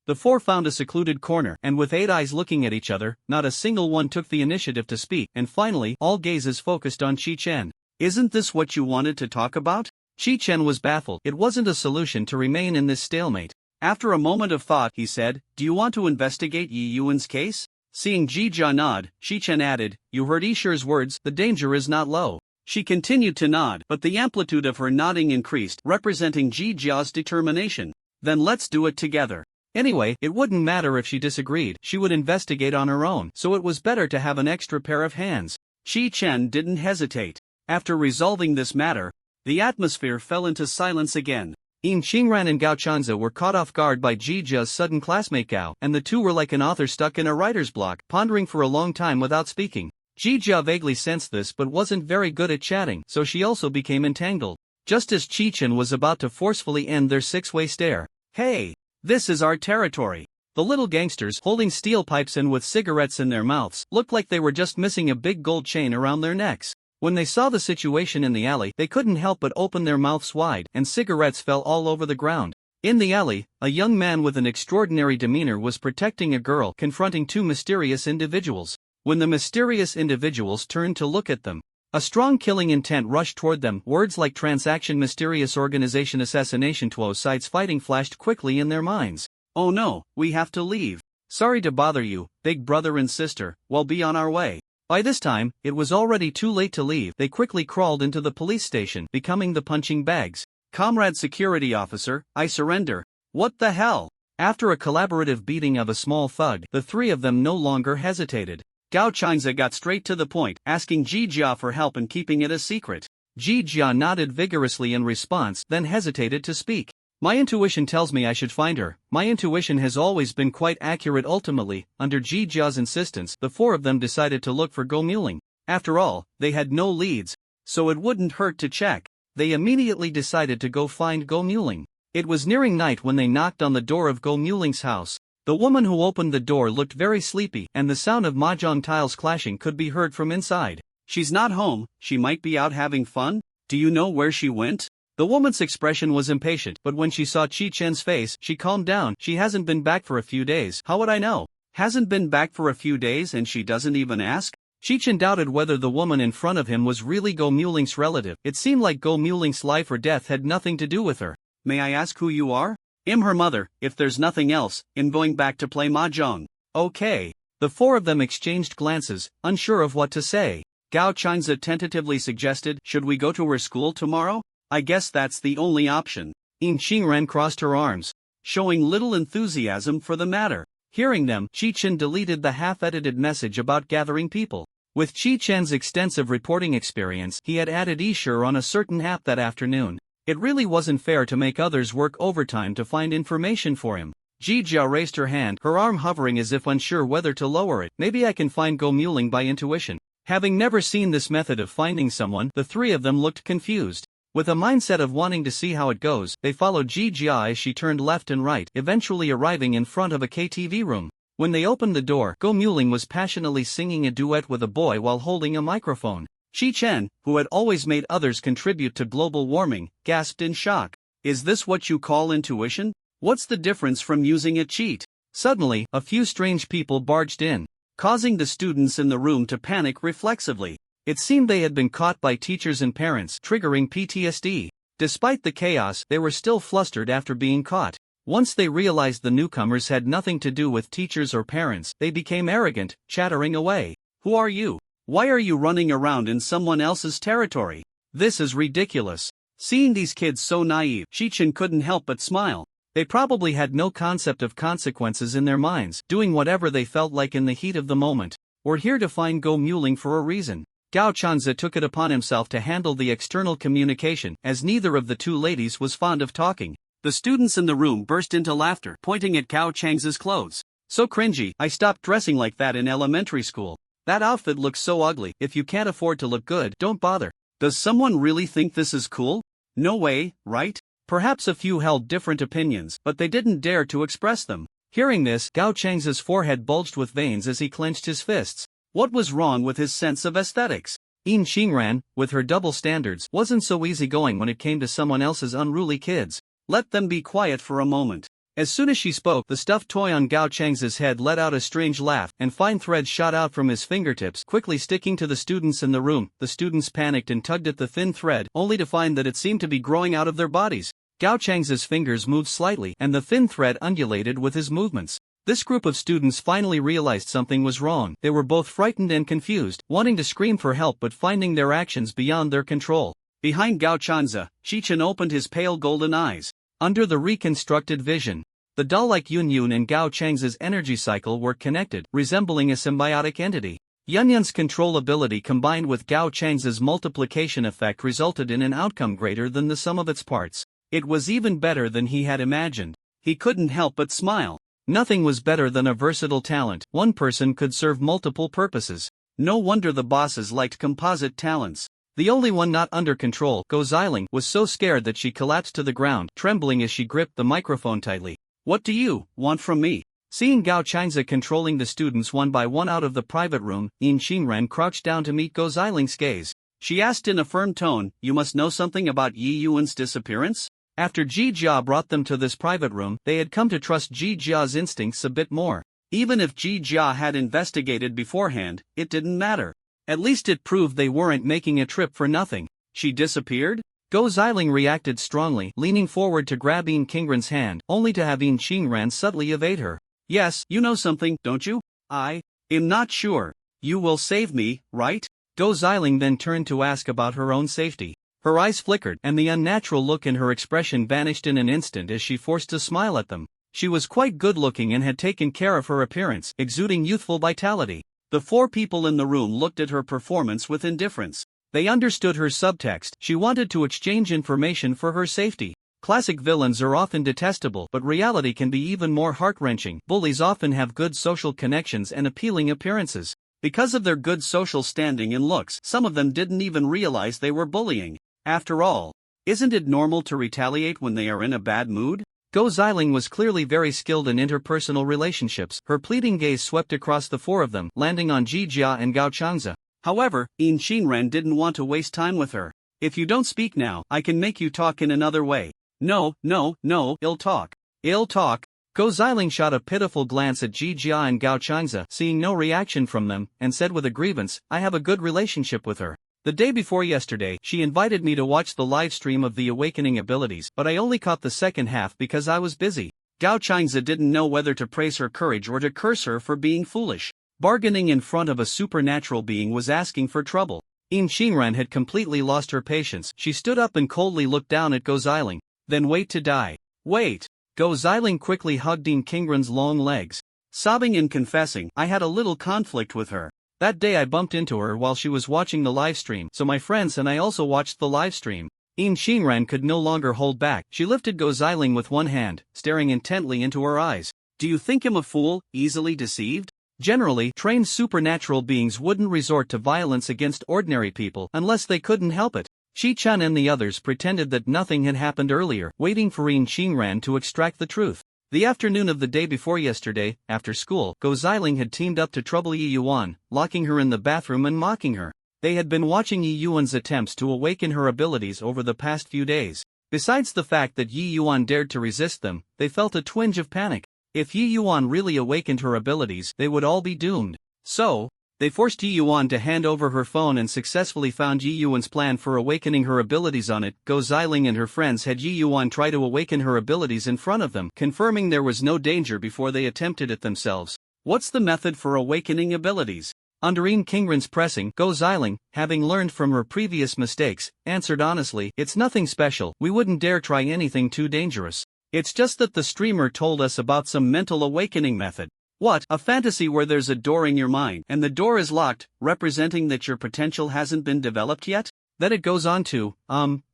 The four found a secluded corner, and with 8 eyes looking at each other, not a single one took the initiative to speak, and finally, all gazes focused on Qichen. "Isn't this what you wanted to talk about?" Qichen was baffled. It wasn't a solution to remain in this stalemate. After a moment of thought, he said, "Do you want to investigate Yi Yuan's case?" Seeing Jijia nod, Qichen added, "You heard Ishi's words, the danger is not low." She continued to nod, but the amplitude of her nodding increased, representing Jijia's determination. "Then let's do it together." Anyway, it wouldn't matter if she disagreed, she would investigate on her own, so it was better to have an extra pair of hands. Qichen didn't hesitate. After resolving this matter, the atmosphere fell into silence again. Yin Xingran and Gao Changza were caught off guard by Jijia's sudden classmate Gao, and the two were like an author stuck in a writer's block, pondering for a long time without speaking. Jijia vaguely sensed this but wasn't very good at chatting, so she also became entangled. Just as Qichen was about to forcefully end their six-way stare. "Hey! This is our territory." The little gangsters, holding steel pipes and with cigarettes in their mouths, looked like they were just missing a big gold chain around their necks. When they saw the situation in the alley, they couldn't help but open their mouths wide, and cigarettes fell all over the ground. In the alley, a young man with an extraordinary demeanor was protecting a girl, confronting two mysterious individuals. When the mysterious individuals turned to look at them, a strong killing intent rushed toward them. Words like transaction, mysterious organization, assassination, two sides fighting flashed quickly in their minds. "Oh no, we have to leave. Sorry to bother you, big brother and sister, we'll be on our way." By this time, it was already too late to leave. They quickly crawled into the police station, becoming the punching bags. "Comrade security officer, I surrender." "What the hell?" After a collaborative beating of a small thug, the three of them no longer hesitated. Gao Changza got straight to the point, asking Jijia for help and keeping it a secret. Jijia nodded vigorously in response, then hesitated to speak. "My intuition tells me I should find her." My intuition has always been quite accurate. Ultimately, under Jijia's insistence, the four of them decided to look for Go Muling. After all, they had no leads, so it wouldn't hurt to check. They immediately decided to go find Go Muling. It was nearing night when they knocked on the door of Go Muling's house. The woman who opened the door looked very sleepy, and the sound of mahjong tiles clashing could be heard from inside. "She's not home. She might be out having fun. Do you know where she went?" The woman's expression was impatient, but when she saw Qichen's face, she calmed down. "She hasn't been back for a few days." "How would I know?" "Hasn't been back for a few days and she doesn't even ask?" Qichen doubted whether the woman in front of him was really Go Muling's relative. It seemed like Go Muling's life or death had nothing to do with her. "May I ask who you are?" "I'm her mother, if there's nothing else. I'm going back to play mahjong." "Okay." The four of them exchanged glances, unsure of what to say. Gao Changza tentatively suggested, "Should we go to her school tomorrow? I guess that's the only option." Yin Xingran crossed her arms, showing little enthusiasm for the matter. Hearing them, Qichen deleted the half-edited message about gathering people. With Qichen's extensive reporting experience, he had added Ishur on a certain app that afternoon. It really wasn't fair to make others work overtime to find information for him. Jijia raised her hand, her arm hovering as if unsure whether to lower it. "Maybe I can find Go Muling by intuition." Having never seen this method of finding someone, the three of them looked confused. With a mindset of wanting to see how it goes, they followed Jijia as she turned left and right, eventually arriving in front of a KTV room. When they opened the door, Go Muling was passionately singing a duet with a boy while holding a microphone. Qichen, who had always made others contribute to global warming, gasped in shock. "Is this what you call intuition? What's the difference from using a cheat?" Suddenly, a few strange people barged in. causing the students in the room to panic reflexively. It seemed they had been caught by teachers and parents, triggering PTSD. Despite the chaos, they were still flustered after being caught. Once they realized the newcomers had nothing to do with teachers or parents, they became arrogant, chattering away. Who are you? Why are you running around in someone else's territory? This is ridiculous. Seeing these kids so naive, Shichen couldn't help but smile. They probably had no concept of consequences in their minds, doing whatever they felt like in the heat of the moment. We're here to find Go Muling for a reason. Gao Chanze took it upon himself to handle the external communication, as neither of the two ladies was fond of talking. The students in the room burst into laughter, pointing at Gao Chang's clothes. So cringy, I stopped dressing like that in elementary school. That outfit looks so ugly. If you can't afford to look good, don't bother. Does someone really think this is cool? No way, right? Perhaps a few held different opinions, but they didn't dare to express them. Hearing this, Gao Chang's forehead bulged with veins as he clenched his fists. What was wrong with his sense of aesthetics? Yin Xingran, with her double standards, wasn't so easygoing when it came to someone else's unruly kids. Let them be quiet for a moment. As soon as she spoke, the stuffed toy on Gao Chang's head let out a strange laugh, and fine threads shot out from his fingertips, quickly sticking to the students in the room. The students panicked and tugged at the thin thread, only to find that it seemed to be growing out of their bodies. Gao Chang's fingers moved slightly, and the thin thread undulated with his movements. This group of students finally realized something was wrong. They were both frightened and confused, wanting to scream for help but finding their actions beyond their control. Behind Gao Chanze, Shichen opened his pale golden eyes. Under the reconstructed vision, the doll-like Yun and Gao Chang's energy cycle were connected, resembling a symbiotic entity. Yunyun's control ability combined with Gao Chang's multiplication effect resulted in an outcome greater than the sum of its parts. It was even better than he had imagined. He couldn't help but smile. Nothing was better than a versatile talent. One person could serve multiple purposes. No wonder the bosses liked composite talents. The only one not under control, Go Xiling, was so scared that she collapsed to the ground, trembling as she gripped the microphone tightly. What do you want from me? Seeing Gao Changze controlling the students one by one out of the private room, Yin Xingran crouched down to meet Go Xiling's gaze. She asked in a firm tone, "You must know something about Yi Yuan's disappearance?" After Ji Jia brought them to this private room, they had come to trust Ji Jia's instincts a bit more. Even if Ji Jia had investigated beforehand, it didn't matter. At least it proved they weren't making a trip for nothing. She disappeared? Go Xiling reacted strongly, leaning forward to grab Yin Qingran's hand, only to have Yin Xingran subtly evade her. Yes, you know something, don't you? I am not sure. You will save me, right? Go Xiling then turned to ask about her own safety. Her eyes flickered, and the unnatural look in her expression vanished in an instant as she forced a smile at them. She was quite good-looking and had taken care of her appearance, exuding youthful vitality. The four people in the room looked at her performance with indifference. They understood her subtext. She wanted to exchange information for her safety. Classic villains are often detestable, but reality can be even more heart-wrenching. Bullies often have good social connections and appealing appearances. Because of their good social standing and looks, some of them didn't even realize they were bullying. After all, isn't it normal to retaliate when they are in a bad mood? Go Xiling was clearly very skilled in interpersonal relationships. Her pleading gaze swept across the four of them, landing on Ji Jia and Gao Changze. However, Yin Xingran didn't want to waste time with her. If you don't speak now, I can make you talk in another way. No, I'll talk. I'll talk. Go Xiling shot a pitiful glance at Ji Jia and Gao Changze, seeing no reaction from them, and said with a grievance, I have a good relationship with her. The day before yesterday, she invited me to watch the live stream of the Awakening abilities, but I only caught the second half because I was busy. Gao Changze didn't know whether to praise her courage or to curse her for being foolish. Bargaining in front of a supernatural being was asking for trouble. Yin Xingran had completely lost her patience. She stood up and coldly looked down at Go Xiling. Then wait to die. Wait. Go Xiling quickly hugged Yin Qingran's long legs. Sobbing and confessing, I had a little conflict with her. That day I bumped into her while she was watching the livestream, so my friends and I also watched the livestream. Yin Xingran could no longer hold back. She lifted Go Xiling with one hand, staring intently into her eyes. Do you think him a fool, easily deceived? Generally, trained supernatural beings wouldn't resort to violence against ordinary people unless they couldn't help it. Shi Chun and the others pretended that nothing had happened earlier, waiting for Yin Xingran to extract the truth. The afternoon of the day before yesterday, after school, Go Xiling had teamed up to trouble Yi Yuan, locking her in the bathroom and mocking her. They had been watching Yi Yuan's attempts to awaken her abilities over the past few days. Besides the fact that Yi Yuan dared to resist them, they felt a twinge of panic. If Yi Yuan really awakened her abilities, they would all be doomed. So, they forced Yi Yuan to hand over her phone and successfully found Yi Yuan's plan for awakening her abilities on it. Go Xiling and her friends had Yi Yuan try to awaken her abilities in front of them, confirming there was no danger before they attempted it themselves. What's the method for awakening abilities? Under Yin Qingren's pressing, Go Xiling, having learned from her previous mistakes, answered honestly, "It's nothing special, we wouldn't dare try anything too dangerous. It's just that the streamer told us about some mental awakening method." What? A fantasy where there's a door in your mind and the door is locked, representing that your potential hasn't been developed yet? Then it goes on to,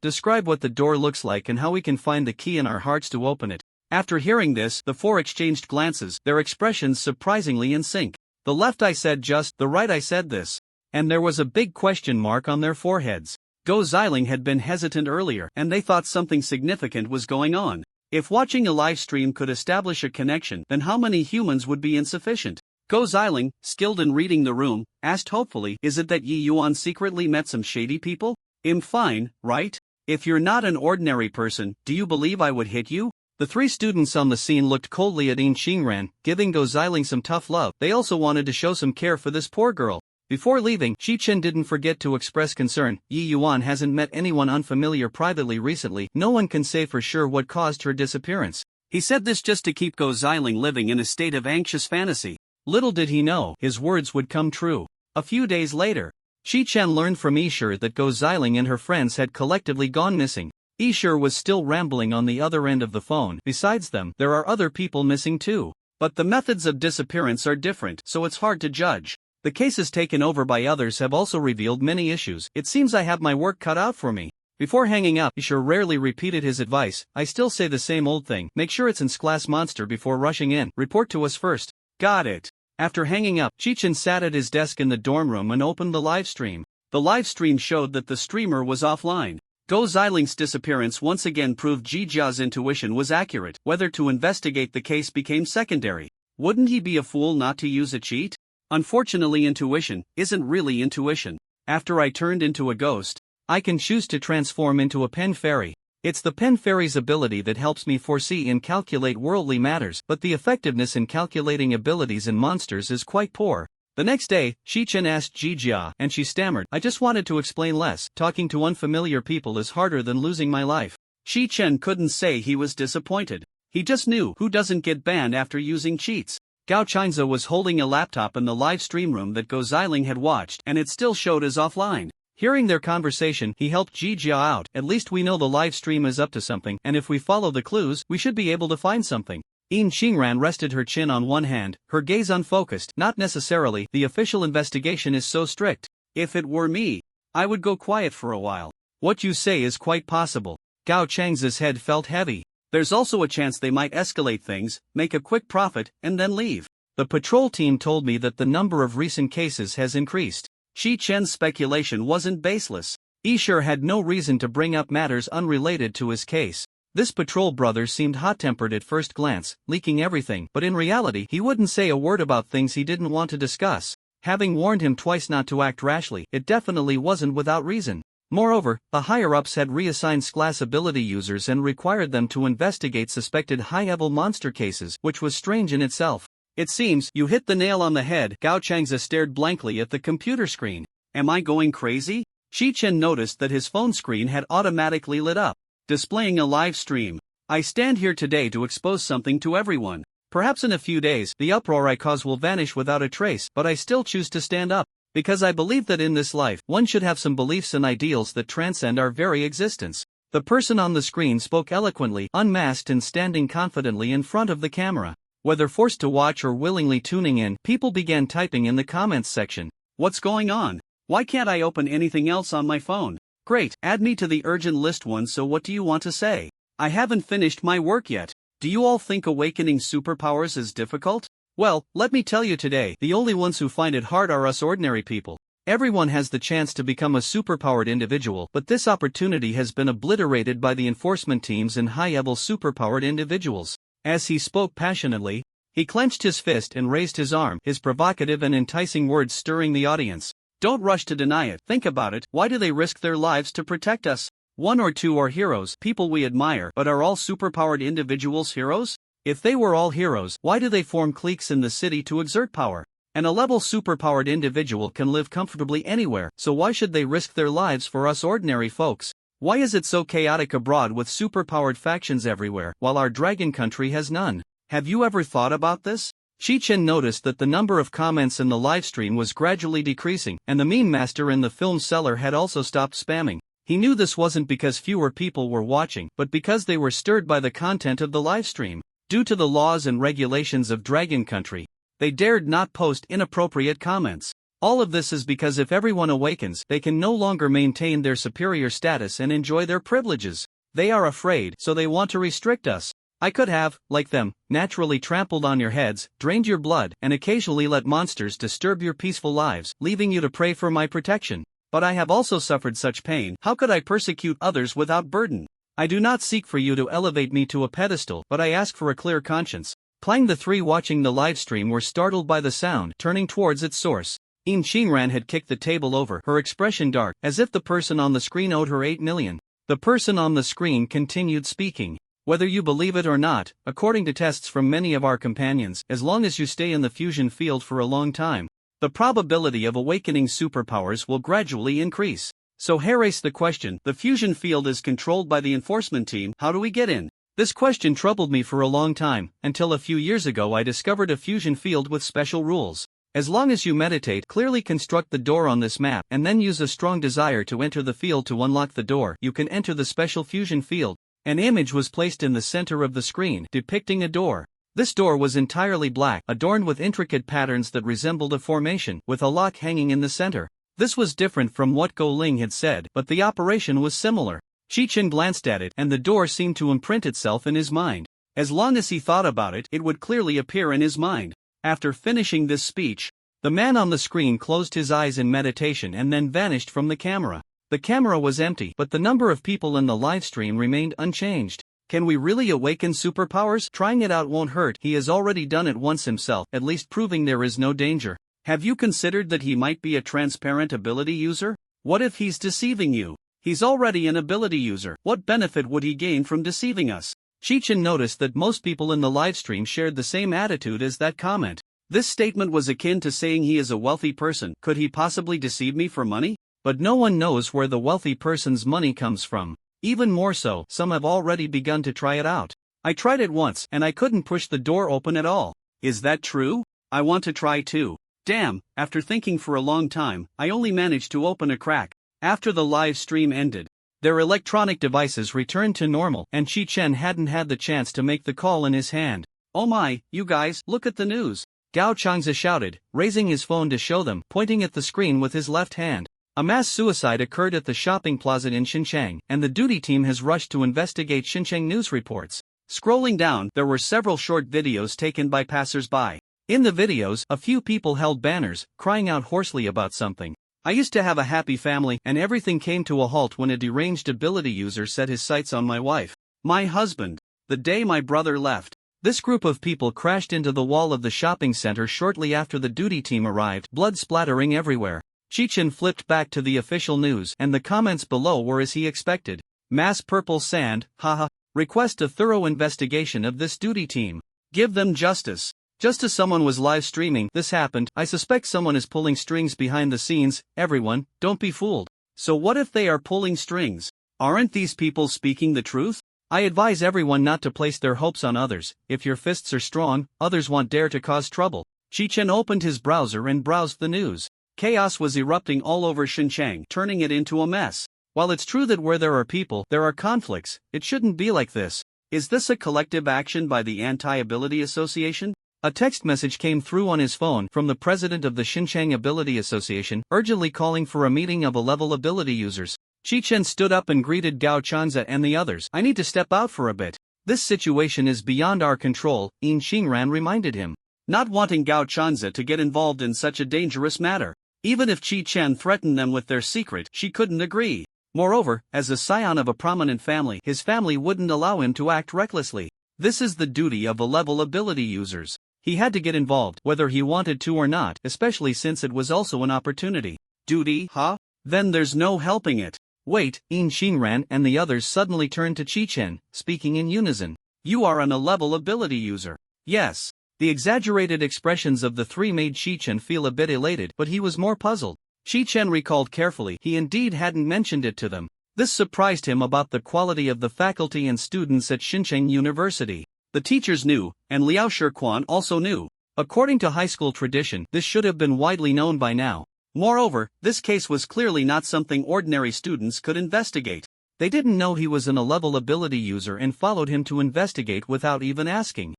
describe what the door looks like and how we can find the key in our hearts to open it. After hearing this, the four exchanged glances, their expressions surprisingly in sync. The left eye said just, the right eye said this. And there was a big question mark on their foreheads. Go Xiling had been hesitant earlier, and they thought something significant was going on. If watching a live stream could establish a connection, then how many humans would be insufficient? Go Xiling, skilled in reading the room, asked hopefully, "Is it that Yi Yuan secretly met some shady people? Fine, right? If you're not an ordinary person, do you believe I would hit you?" The three students on the scene looked coldly at Yin Qingren, giving Go Xiling some tough love. They also wanted to show some care for this poor girl. Before leaving, Chen didn't forget to express concern. Yi Yuan hasn't met anyone unfamiliar privately recently. No one can say for sure what caused her disappearance. He said this just to keep Go Xiling living in a state of anxious fantasy. Little did he know, his words would come true. A few days later, Chen learned from Yishur that Go Xiling and her friends had collectively gone missing. Yishur was still rambling on the other end of the phone. Besides them, there are other people missing too. But the methods of disappearance are different, so it's hard to judge. The cases taken over by others have also revealed many issues. It seems I have my work cut out for me. Before hanging up, Yishur rarely repeated his advice. "I still say the same old thing. Make sure it's in class monster before rushing in. Report to us first." Got it. After hanging up, Chen sat at his desk in the dorm room and opened the live stream. The live stream showed that the streamer was offline. Go Xiling's disappearance once again proved Jijia's intuition was accurate. Whether to investigate the case became secondary. Wouldn't he be a fool not to use a cheat? Unfortunately, intuition isn't really intuition. After I turned into a ghost, I can choose to transform into a pen fairy. It's the pen fairy's ability that helps me foresee and calculate worldly matters, but the effectiveness in calculating abilities in monsters is quite poor. The next day, Chen asked Jijia, and she stammered, "I just wanted to explain less. Talking to unfamiliar people is harder than losing my life." Chen couldn't say he was disappointed. He just knew who doesn't get banned after using cheats. Gao Chinza was holding a laptop in the live stream room that Go Xiling had watched, and it still showed as offline. Hearing their conversation, he helped Jijia out. "At least we know the live stream is up to something, and if we follow the clues, we should be able to find something." Yin Qingren rested her chin on one hand, her gaze unfocused. "Not necessarily, the official investigation is so strict. If it were me, I would go quiet for a while." "What you say is quite possible." Gao Chang's head felt heavy. "There's also a chance they might escalate things, make a quick profit, and then leave. The patrol team told me that the number of recent cases has increased." Chen's speculation wasn't baseless. Yishur had no reason to bring up matters unrelated to his case. This patrol brother seemed hot-tempered at first glance, leaking everything, but in reality he wouldn't say a word about things he didn't want to discuss. Having warned him twice not to act rashly, it definitely wasn't without reason. Moreover, the higher-ups had reassigned class ability users and required them to investigate suspected high-level monster cases, which was strange in itself. "It seems you hit the nail on the head." Gao Changza stared blankly at the computer screen. "Am I going crazy?" Chen noticed that his phone screen had automatically lit up, displaying a live stream. "I stand here today to expose something to everyone. Perhaps in a few days, the uproar I cause will vanish without a trace, but I still choose to stand up. Because I believe that in this life, one should have some beliefs and ideals that transcend our very existence." The person on the screen spoke eloquently, unmasked and standing confidently in front of the camera. Whether forced to watch or willingly tuning in, people began typing in the comments section. "What's going on? Why can't I open anything else on my phone? Great, add me to the urgent list one. So what do you want to say? I haven't finished my work yet. Do you all think awakening superpowers is difficult? Well, let me tell you today, the only ones who find it hard are us ordinary people. Everyone has the chance to become a superpowered individual, but this opportunity has been obliterated by the enforcement teams and high-level superpowered individuals." As he spoke passionately, he clenched his fist and raised his arm, his provocative and enticing words stirring the audience. "Don't rush to deny it. Think about it. Why do they risk their lives to protect us? One or two are heroes, people we admire, but are all superpowered individuals heroes? If they were all heroes, why do they form cliques in the city to exert power? And a level superpowered individual can live comfortably anywhere, so why should they risk their lives for us ordinary folks? Why is it so chaotic abroad with superpowered factions everywhere, while our dragon country has none? Have you ever thought about this? Chi-Chen noticed that the number of comments in the livestream was gradually decreasing, and the meme master in the film seller had also stopped spamming. He knew this wasn't because fewer people were watching, but because they were stirred by the content of the livestream. Due to the laws and regulations of Dragon Country, they dared not post inappropriate comments. All of this is because if everyone awakens, they can no longer maintain their superior status and enjoy their privileges. They are afraid, so they want to restrict us. I could have, like them, naturally trampled on your heads, drained your blood, and occasionally let monsters disturb your peaceful lives, leaving you to pray for my protection. But I have also suffered such pain. How could I persecute others without burden? I do not seek for you to elevate me to a pedestal, but I ask for a clear conscience. Clang. The three watching the livestream were startled by the sound, turning towards its source. In Shinran had kicked the table over, her expression dark, as if the person on the screen owed her 8 million. The person on the screen continued speaking. Whether you believe it or not, according to tests from many of our companions, as long as you stay in the fusion field for a long time, the probability of awakening superpowers will gradually increase. So here is the question. The fusion field is controlled by the enforcement team. How do we get in? This question troubled me for a long time, until a few years ago I discovered a fusion field with special rules. As long as you meditate, clearly construct the door on this map, and then use a strong desire to enter the field to unlock the door, you can enter the special fusion field. An image was placed in the center of the screen, depicting a door. This door was entirely black, adorned with intricate patterns that resembled a formation, with a lock hanging in the center. This was different from what Go Ling had said, but the operation was similar. Chi-Chen glanced at it, and the door seemed to imprint itself in his mind. As long as he thought about it, it would clearly appear in his mind. After finishing this speech, the man on the screen closed his eyes in meditation and then vanished from the camera. The camera was empty, but the number of people in the livestream remained unchanged. Can we really awaken superpowers? Trying it out won't hurt. He has already done it once himself, at least proving there is no danger. Have you considered that he might be a transparent ability user? What if he's deceiving you? He's already an ability user. What benefit would he gain from deceiving us? Chi-Chen noticed that most people in the livestream shared the same attitude as that comment. This statement was akin to saying he is a wealthy person. Could he possibly deceive me for money? But no one knows where the wealthy person's money comes from. Even more so, some have already begun to try it out. I tried it once, and I couldn't push the door open at all. Is that true? I want to try too. Damn, after thinking for a long time, I only managed to open a crack. After the live stream ended, their electronic devices returned to normal, and Chi-Chen hadn't had the chance to make the call in his hand. Oh my, you guys, look at the news. Gao Changza shouted, raising his phone to show them, pointing at the screen with his left hand. A mass suicide occurred at the shopping plaza in Xinjiang, and the duty team has rushed to investigate Xinjiang news reports. Scrolling down, there were several short videos taken by passers-by. In the videos, a few people held banners, crying out hoarsely about something. I used to have a happy family, and everything came to a halt when a deranged ability user set his sights on my wife. My husband. The day my brother left. This group of people crashed into the wall of the shopping center shortly after the duty team arrived, blood splattering everywhere. Chi-Chen flipped back to the official news, and the comments below were as he expected. Mass purple sand, haha. Request a thorough investigation of this duty team. Give them justice. Just as someone was live streaming, this happened. I suspect someone is pulling strings behind the scenes. Everyone, don't be fooled. So what if they are pulling strings? Aren't these people speaking the truth? I advise everyone not to place their hopes on others. If your fists are strong, others won't dare to cause trouble. Chi-Chen opened his browser and browsed the news. Chaos was erupting all over Xinjiang, turning it into a mess. While it's true that where there are people, there are conflicts, it shouldn't be like this. Is this a collective action by the Anti-Ability Association? A text message came through on his phone from the president of the Xinjiang Ability Association, urgently calling for a meeting of level ability users. Chi-Chen stood up and greeted Gao Chanza and the others. I need to step out for a bit. This situation is beyond our control, In Xingran reminded him. Not wanting Gao Chanza to get involved in such a dangerous matter. Even if Chi-Chen threatened them with their secret, she couldn't agree. Moreover, as a scion of a prominent family, his family wouldn't allow him to act recklessly. This is the duty of level ability users. He had to get involved, whether he wanted to or not, especially since it was also an opportunity. Duty, huh? Then there's no helping it. Wait, In Xingran and the others suddenly turned to Chi-Chen, speaking in unison. You are an level ability user. Yes. The exaggerated expressions of the three made Shi-chen feel a bit elated, but he was more puzzled. Shi-chen recalled carefully he indeed hadn't mentioned it to them. This surprised him about the quality of the faculty and students at Xincheng University. The teachers knew, and Liao Shiquan also knew. According to high school tradition, this should have been widely known by now. Moreover, this case was clearly not something ordinary students could investigate. They didn't know he was an A-level ability user and followed him to investigate without even asking.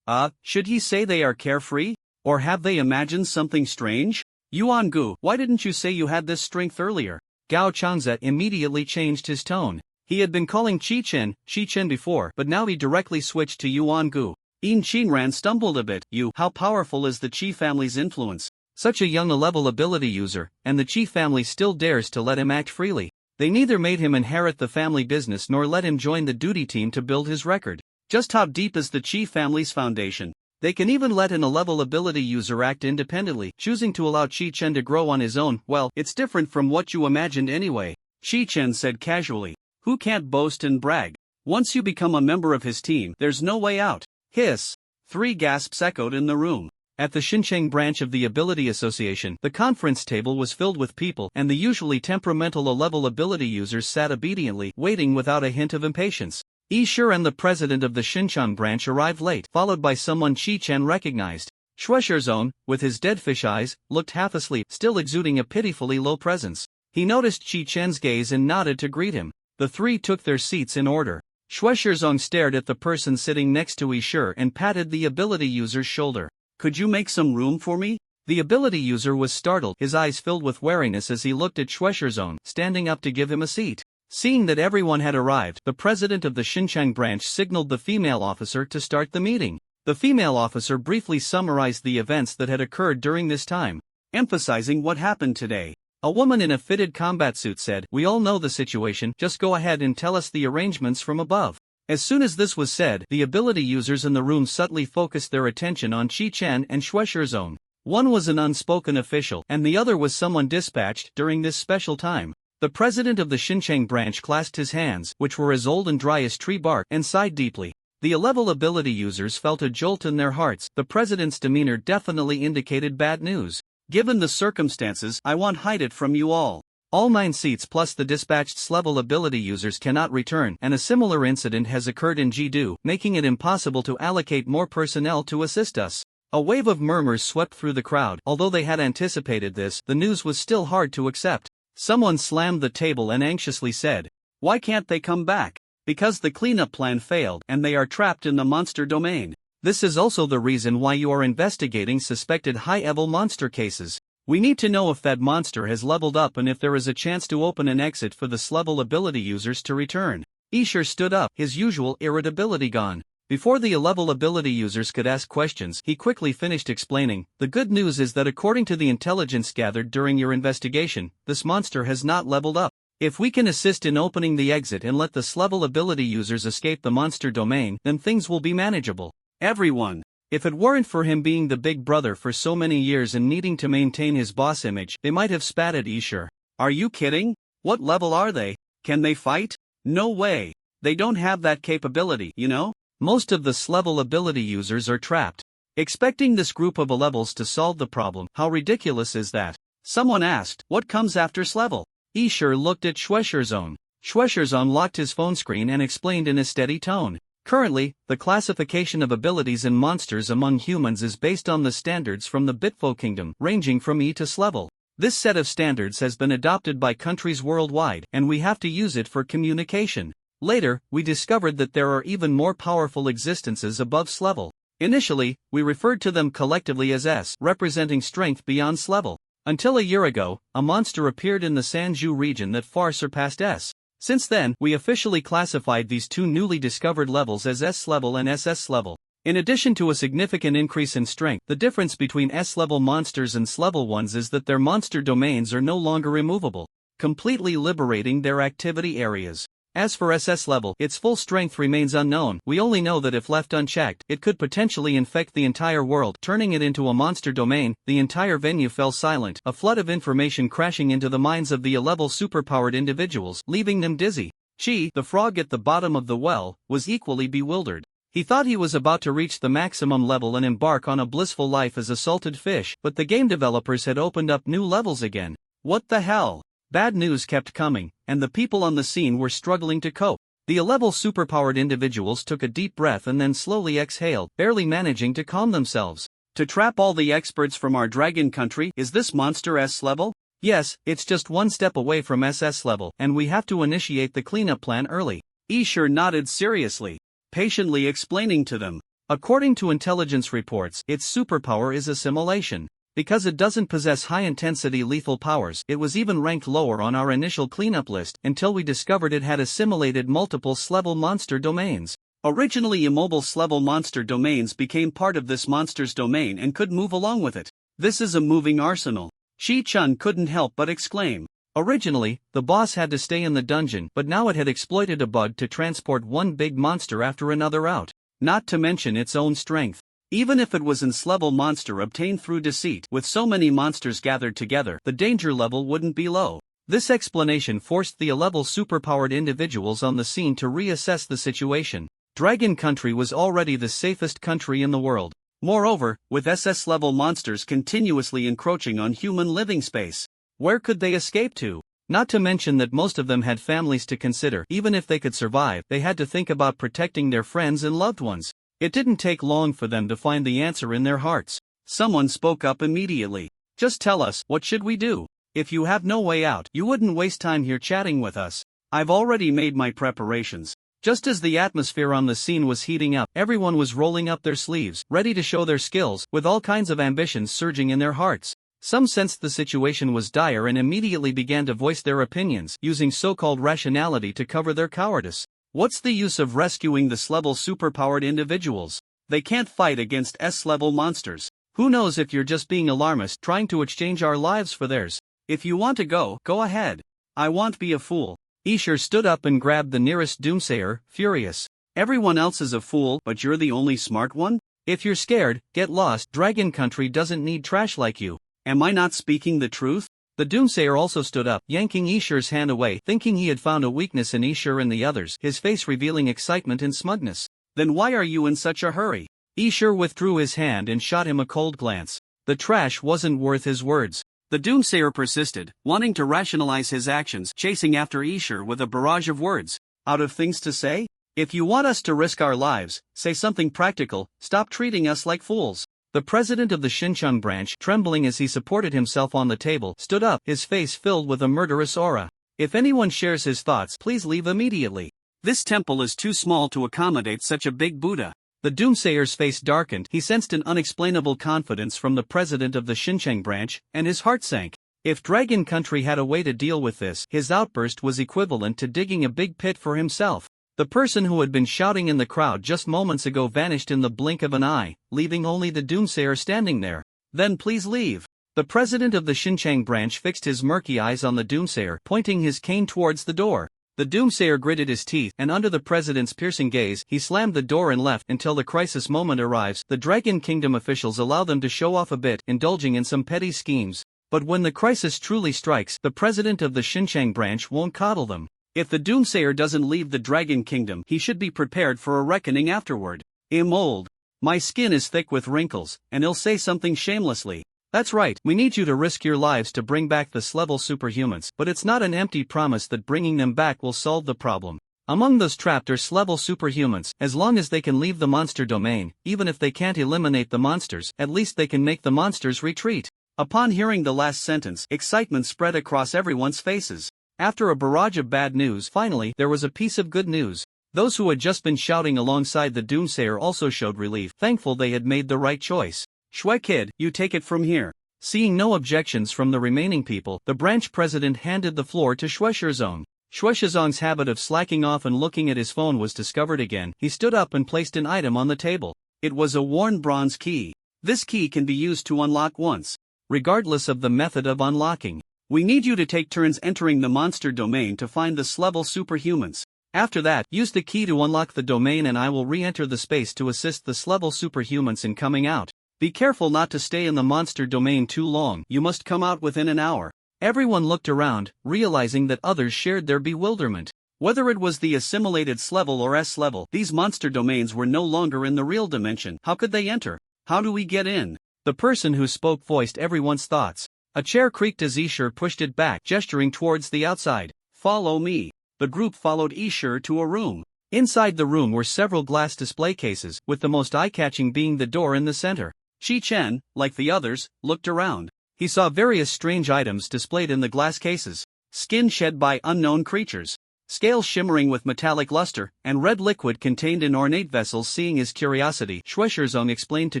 Should he say they are carefree? Or have they imagined something strange? Yuan Gu, why didn't you say you had this strength earlier? Gao Changzhe immediately changed his tone. He had been calling Shi-chen before, but now he directly switched to Yuan Gu. Yin Qinran stumbled a bit. How powerful is the Qi family's influence? Such a young A-level ability user, and the Qi family still dares to let him act freely. They neither made him inherit the family business nor let him join the duty team to build his record. Just how deep is the Qi family's foundation? They can even let an A-level ability user act independently, choosing to allow Shi-chen to grow on his own. Well, it's different from what you imagined anyway, Shi-chen said casually. Who can't boast and brag? Once you become a member of his team, there's no way out. Hiss. 3 gasps echoed in the room. At the Xincheng branch of the Ability Association, the conference table was filled with people, and the usually temperamental A-level ability users sat obediently, waiting without a hint of impatience. Yi Shi and the president of the Xincheng branch arrived late, followed by someone Shi-chen recognized. Shuesherzone, with his dead fish eyes, looked half asleep, still exuding a pitifully low presence. He noticed Shi-chen's gaze and nodded to greet him. The three took their seats in order. Shuesherzone stared at the person sitting next to Yi Shi and patted the ability user's shoulder. Could you make some room for me? The ability user was startled, his eyes filled with wariness as he looked at Shuesherzone, standing up to give him a seat. Seeing that everyone had arrived, the president of the Xincheng branch signaled the female officer to start the meeting. The female officer briefly summarized the events that had occurred during this time, emphasizing what happened today. A woman in a fitted combat suit said, "We all know the situation, just go ahead and tell us the arrangements from above." As soon as this was said, the ability users in the room subtly focused their attention on Shi-chen and Shuesherzone. One was an unspoken official, and the other was someone dispatched during this special time. The president of the Xincheng branch clasped his hands, which were as old and dry as tree bark, and sighed deeply. The A-level ability users felt a jolt in their hearts. The president's demeanor definitely indicated bad news. Given the circumstances, I won't hide it from you all. All 9 seats plus the dispatched S-level ability users cannot return, and a similar incident has occurred in Jidu, making it impossible to allocate more personnel to assist us. A wave of murmurs swept through the crowd. Although they had anticipated this, the news was still hard to accept. Someone slammed the table and anxiously said, "Why can't they come back?" Because the cleanup plan failed, and they are trapped in the monster domain. This is also the reason why you are investigating suspected high-level monster cases. We need to know if that monster has leveled up and if there is a chance to open an exit for the S-level ability users to return. Yi Shi stood up, his usual irritability gone. Before the A-level ability users could ask questions, he quickly finished explaining. The good news is that according to the intelligence gathered during your investigation, this monster has not leveled up. If we can assist in opening the exit and let the S-level ability users escape the monster domain, then things will be manageable. Everyone. If it weren't for him being the big brother for so many years and needing to maintain his boss image, they might have spat at Yi Shi. Are you kidding? What level are they? Can they fight? No way. They don't have that capability, you know? Most of the S-level ability users are trapped. Expecting this group of A-levels to solve the problem, how ridiculous is that? Someone asked, what comes after S-level? Yi Shi looked at Shuesherzone. Shuesherzone locked his phone screen and explained in a steady tone. Currently, the classification of abilities and monsters among humans is based on the standards from the Bitfo Kingdom, ranging from E to S-level. This set of standards has been adopted by countries worldwide, and we have to use it for communication. Later, we discovered that there are even more powerful existences above S-level. Initially, we referred to them collectively as S, representing strength beyond S-level. Until a year ago, a monster appeared in the Sanju region that far surpassed S. Since then, we officially classified these 2 newly discovered levels as S-level and SS-level. In addition to a significant increase in strength, the difference between S-level monsters and S-level ones is that their monster domains are no longer removable, completely liberating their activity areas. As for SS level, its full strength remains unknown. We only know that if left unchecked, it could potentially infect the entire world, turning it into a monster domain. The entire venue fell silent, a flood of information crashing into the minds of the A-level superpowered individuals, leaving them dizzy. Chi, the frog at the bottom of the well, was equally bewildered. He thought he was about to reach the maximum level and embark on a blissful life as a salted fish, but the game developers had opened up new levels again. What the hell? Bad news kept coming, and the people on the scene were struggling to cope. The A-level superpowered individuals took a deep breath and then slowly exhaled, barely managing to calm themselves. To trap all the experts from our dragon country, is this monster S level? Yes, it's just one step away from SS level, and we have to initiate the cleanup plan early. Isher nodded seriously, patiently explaining to them. According to intelligence reports, its superpower is assimilation. Because it doesn't possess high-intensity lethal powers, it was even ranked lower on our initial cleanup list until we discovered it had assimilated multiple S-level monster domains. Originally immobile S-level monster domains became part of this monster's domain and could move along with it. This is a moving arsenal. Shi-chun couldn't help but exclaim. Originally, the boss had to stay in the dungeon, but now it had exploited a bug to transport one big monster after another out. Not to mention its own strength. Even if it was an S-level monster obtained through deceit, with so many monsters gathered together, the danger level wouldn't be low. This explanation forced the A-level superpowered individuals on the scene to reassess the situation. Dragon Country was already the safest country in the world. Moreover, with SS-level monsters continuously encroaching on human living space, where could they escape to? Not to mention that most of them had families to consider. Even if they could survive, they had to think about protecting their friends and loved ones. It didn't take long for them to find the answer in their hearts. Someone spoke up immediately. Just tell us, what should we do? If you have no way out, you wouldn't waste time here chatting with us. I've already made my preparations. Just as the atmosphere on the scene was heating up, everyone was rolling up their sleeves, ready to show their skills, with all kinds of ambitions surging in their hearts. Some sensed the situation was dire and immediately began to voice their opinions, using so-called rationality to cover their cowardice. What's the use of rescuing the S-level superpowered individuals? They can't fight against S-level monsters. Who knows if you're just being alarmist, trying to exchange our lives for theirs. If you want to go ahead. I won't be a fool. Isher stood up and grabbed the nearest doomsayer, furious. Everyone else is a fool, but you're the only smart one? If you're scared, get lost. Dragon Country doesn't need trash like you. Am I not speaking the truth? The doomsayer also stood up, yanking Isher's hand away, thinking he had found a weakness in Isher and the others, his face revealing excitement and smugness. Then why are you in such a hurry? Isher withdrew his hand and shot him a cold glance. The trash wasn't worth his words. The doomsayer persisted, wanting to rationalize his actions, chasing after Isher with a barrage of words. Out of things to say? If you want us to risk our lives, say something practical, stop treating us like fools. The president of the Xinjiang branch, trembling as he supported himself on the table, stood up, his face filled with a murderous aura. If anyone shares his thoughts, please leave immediately. This temple is too small to accommodate such a big Buddha. The doomsayer's face darkened, he sensed an unexplainable confidence from the president of the Xinjiang branch, and his heart sank. If Dragon Country had a way to deal with this, his outburst was equivalent to digging a big pit for himself. The person who had been shouting in the crowd just moments ago vanished in the blink of an eye, leaving only the doomsayer standing there. Then please leave. The president of the Xinjiang branch fixed his murky eyes on the doomsayer, pointing his cane towards the door. The doomsayer gritted his teeth, and under the president's piercing gaze, he slammed the door and left. Until the crisis moment arrives, the Dragon Kingdom officials allow them to show off a bit, indulging in some petty schemes. But when the crisis truly strikes, the president of the Xinjiang branch won't coddle them. If the doomsayer doesn't leave the Dragon Kingdom, he should be prepared for a reckoning afterward. I'm old. My skin is thick with wrinkles, and he'll say something shamelessly. That's right, we need you to risk your lives to bring back the S-level superhumans, but it's not an empty promise that bringing them back will solve the problem. Among those trapped are S-level superhumans. As long as they can leave the monster domain, even if they can't eliminate the monsters, at least they can make the monsters retreat. Upon hearing the last sentence, excitement spread across everyone's faces. After a barrage of bad news, finally, there was a piece of good news. Those who had just been shouting alongside the doomsayer also showed relief, thankful they had made the right choice. Shui kid, you take it from here. Seeing no objections from the remaining people, the branch president handed the floor to Shui Shizong. Shui Shizong's habit of slacking off and looking at his phone was discovered again. He stood up and placed an item on the table. It was a worn bronze key. This key can be used to unlock once, regardless of the method of unlocking. We need you to take turns entering the monster domain to find the S-level superhumans. After that, use the key to unlock the domain and I will re-enter the space to assist the S-level superhumans in coming out. Be careful not to stay in the monster domain too long, you must come out within an hour. Everyone looked around, realizing that others shared their bewilderment. Whether it was the assimilated S-level or S-level, these monster domains were no longer in the real dimension. How could they enter? How do we get in? The person who spoke voiced everyone's thoughts. A chair creaked as Ishur pushed it back, gesturing towards the outside. Follow me. The group followed Ishur to a room. Inside the room were several glass display cases, with the most eye-catching being the door in the center. Chi-Chen, like the others, looked around. He saw various strange items displayed in the glass cases. Skin shed by unknown creatures, scales shimmering with metallic luster, and red liquid contained in ornate vessels. Seeing his curiosity, Shueishirzong explained to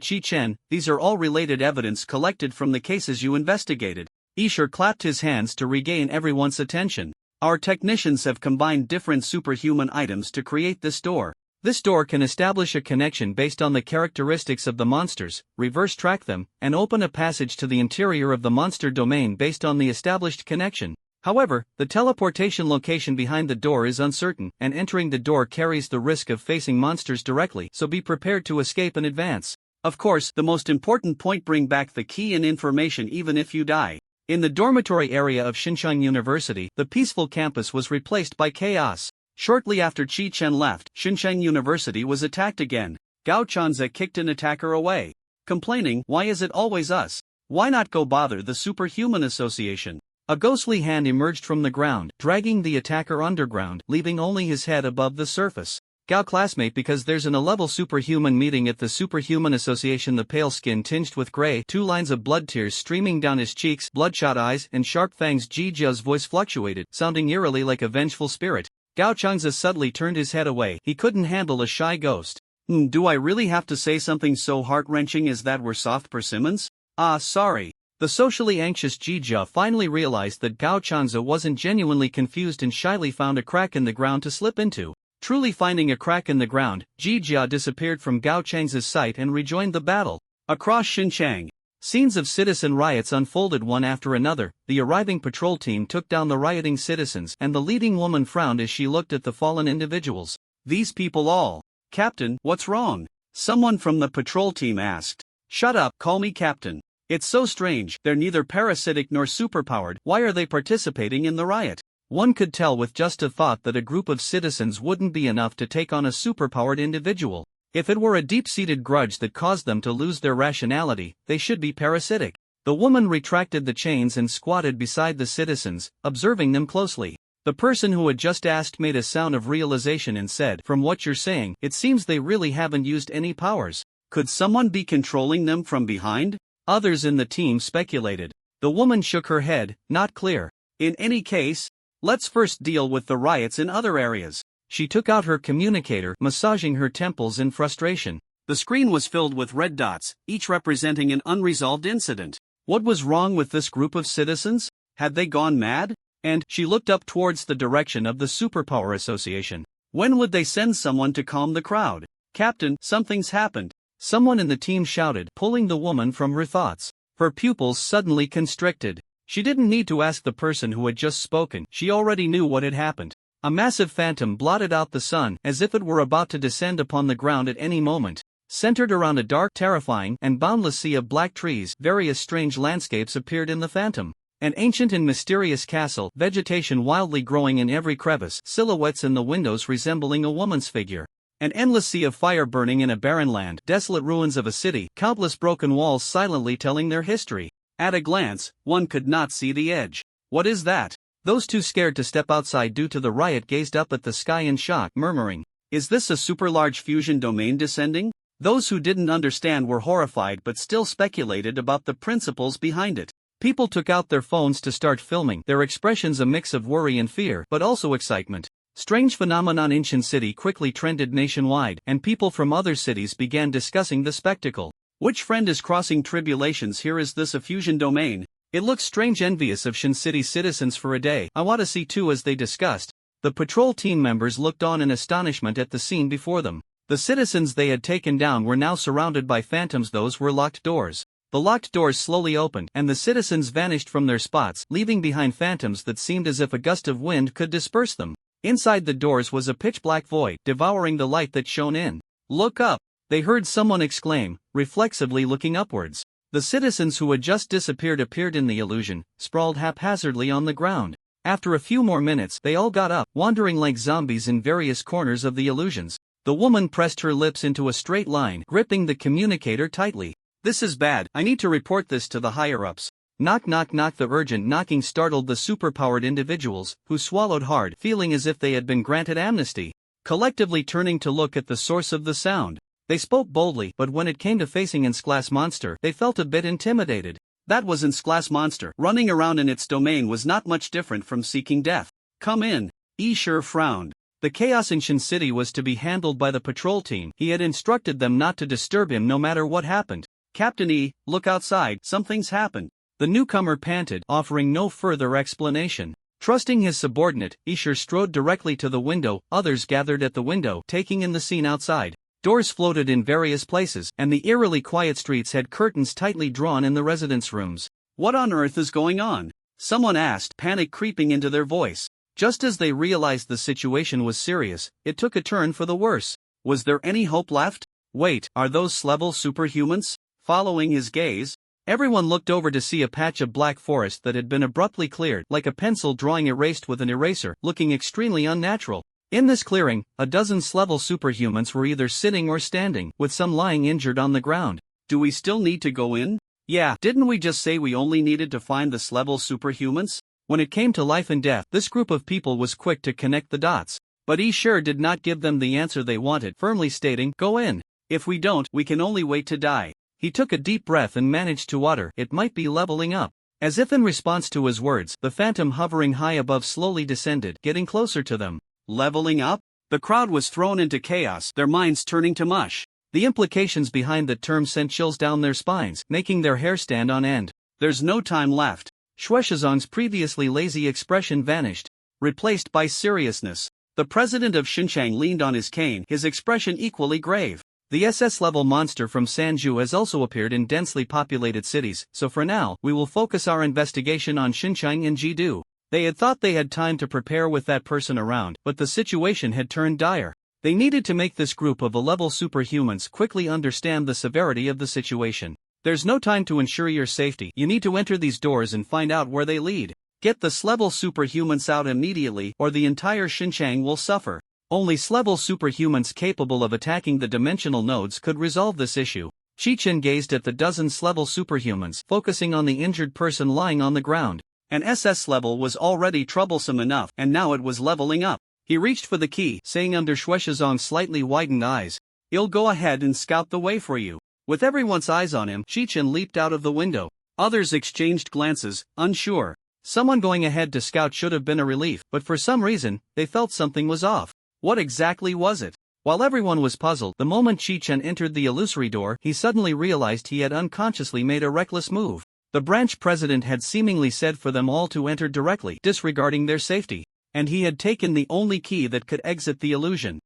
Chi-Chen, "These are all related evidence collected from the cases you investigated." Ishur clapped his hands to regain everyone's attention. "Our technicians have combined different superhuman items to create this door. This door can establish a connection based on the characteristics of the monsters, reverse track them, and open a passage to the interior of the monster domain based on the established connection. However, the teleportation location behind the door is uncertain, and entering the door carries the risk of facing monsters directly, so be prepared to escape in advance. Of course, the most important point: bring back the key and information even if you die." In the dormitory area of Xinjiang University, the peaceful campus was replaced by chaos. Shortly after Chi-Chen left, Xinjiang University was attacked again. Gao Chanze kicked an attacker away, complaining, "Why is it always us? Why not go bother the Superhuman Association?" A ghostly hand emerged from the ground, dragging the attacker underground, leaving only his head above the surface. "Gao classmate, because there's an A-level superhuman meeting at the Superhuman Association." The pale skin tinged with gray, 2 lines of blood tears streaming down his cheeks, bloodshot eyes and sharp fangs. Jijia's voice fluctuated, sounding eerily like a vengeful spirit. Gao Changza suddenly turned his head away. He couldn't handle a shy ghost. Do I really have to say something so heart-wrenching as that? We're soft persimmons? Ah, sorry." The socially anxious Jijia finally realized that Gao Changza wasn't genuinely confused and shyly found a crack in the ground to slip into. Truly finding a crack in the ground, Jijia disappeared from Gao Changza's sight and rejoined the battle. Across Xinjiang, scenes of citizen riots unfolded one after another. The arriving patrol team took down the rioting citizens, and the leading woman frowned as she looked at the fallen individuals. "These people all." "Captain, what's wrong?" someone from the patrol team asked. "Shut up, call me Captain. It's so strange, they're neither parasitic nor superpowered. Why are they participating in the riot?" One could tell with just a thought that a group of citizens wouldn't be enough to take on a superpowered individual. If it were a deep-seated grudge that caused them to lose their rationality, they should be parasitic. The woman retracted the chains and squatted beside the citizens, observing them closely. The person who had just asked made a sound of realization and said, "From what you're saying, it seems they really haven't used any powers. Could someone be controlling them from behind?" Others in the team speculated. The woman shook her head, not clear. "In any case, let's first deal with the riots in other areas." She took out her communicator, massaging her temples in frustration. The screen was filled with red dots, each representing an unresolved incident. What was wrong with this group of citizens? Had they gone mad? And she looked up towards the direction of the Superpower Association. When would they send someone to calm the crowd? "Captain, something's happened," someone in the team shouted, pulling the woman from her thoughts. Her pupils suddenly constricted. She didn't need to ask the person who had just spoken. She already knew what had happened. A massive phantom blotted out the sun, as if it were about to descend upon the ground at any moment. Centered around a dark, terrifying, and boundless sea of black trees, various strange landscapes appeared in the phantom. An ancient and mysterious castle, vegetation wildly growing in every crevice, silhouettes in the windows resembling a woman's figure. An endless sea of fire burning in a barren land, desolate ruins of a city, countless broken walls silently telling their history. At a glance, one could not see the edge. "What is that?" Those too scared to step outside due to the riot gazed up at the sky in shock, murmuring, "Is this a super-large fusion domain descending?" Those who didn't understand were horrified but still speculated about the principles behind it. People took out their phones to start filming, their expressions a mix of worry and fear, but also excitement. Strange phenomenon in Shin City quickly trended nationwide, and people from other cities began discussing the spectacle. "Which friend is crossing tribulations here? Is this a fusion domain? It looks strange." Envious of Shin City citizens for a day. "I want to see too." As they discussed, the patrol team members looked on in astonishment at the scene before them. The citizens they had taken down were now surrounded by phantoms. Those were locked doors. The locked doors slowly opened, and the citizens vanished from their spots, leaving behind phantoms that seemed as if a gust of wind could disperse them. Inside the doors was a pitch-black void, devouring the light that shone in. "Look up!" they heard someone exclaim, reflexively looking upwards. The citizens who had just disappeared appeared in the illusion, sprawled haphazardly on the ground. After a few more minutes, they all got up, wandering like zombies in various corners of the illusions. The woman pressed her lips into a straight line, gripping the communicator tightly. "This is bad, I need to report this to the higher-ups." Knock knock knock. The urgent knocking startled the superpowered individuals, who swallowed hard, feeling as if they had been granted amnesty. Collectively turning to look at the source of the sound, they spoke boldly, but when it came to facing Glass Monster, they felt a bit intimidated. That was Glass Monster. Running around in its domain was not much different from seeking death. "Come in." Ishur frowned. The chaos in Shin City was to be handled by the patrol team. He had instructed them not to disturb him no matter what happened. "Captain E, look outside, something's happened." The newcomer panted, offering no further explanation. Trusting his subordinate, Ishur strode directly to the window. Others gathered at the window, taking in the scene outside. Doors floated in various places, and the eerily quiet streets had curtains tightly drawn in the residence rooms. "What on earth is going on?" someone asked, panic creeping into their voice. Just as they realized the situation was serious, it took a turn for the worse. Was there any hope left? Wait, are those level superhumans? Following his gaze, everyone looked over to see a patch of black forest that had been abruptly cleared, like a pencil drawing erased with an eraser, looking extremely unnatural. In this clearing, a dozen level superhumans were either sitting or standing, with some lying injured on the ground. "Do we still need to go in?" "Yeah, didn't we just say we only needed to find the level superhumans?" When it came to life and death, this group of people was quick to connect the dots. But Ishur did not give them the answer they wanted, firmly stating, "Go in. If we don't, we can only wait to die." He took a deep breath and managed to utter, "It might be leveling up." As if in response to his words, the phantom hovering high above slowly descended, getting closer to them. Leveling up? The crowd was thrown into chaos, their minds turning to mush. The implications behind the term sent chills down their spines, making their hair stand on end. "There's no time left." Shueshizong's previously lazy expression vanished, replaced by seriousness. The president of Xinjiang leaned on his cane, his expression equally grave. The SS-level monster from Sanju has also appeared in densely populated cities, so for now, we will focus our investigation on Xinjiang and Jidu. They had thought they had time to prepare with that person around, but the situation had turned dire. They needed to make this group of level superhumans quickly understand the severity of the situation. "There's no time to ensure your safety. You need to enter these doors and find out where they lead. Get the level superhumans out immediately, or the entire Xinjiang will suffer." Only level superhumans capable of attacking the dimensional nodes could resolve this issue. Chichen gazed at the dozens level superhumans, focusing on the injured person lying on the ground. An SS level was already troublesome enough, and now it was leveling up. He reached for the key, saying under Shueshizong's slightly widened eyes, "I'll go ahead and scout the way for you." With everyone's eyes on him, Chichen leaped out of the window. Others exchanged glances, unsure. Someone going ahead to scout should have been a relief, but for some reason, they felt something was off. What exactly was it? While everyone was puzzled, the moment Chichen entered the illusory door, he suddenly realized he had unconsciously made a reckless move. The branch president had seemingly said for them all to enter directly, disregarding their safety. And he had taken the only key that could exit the illusion.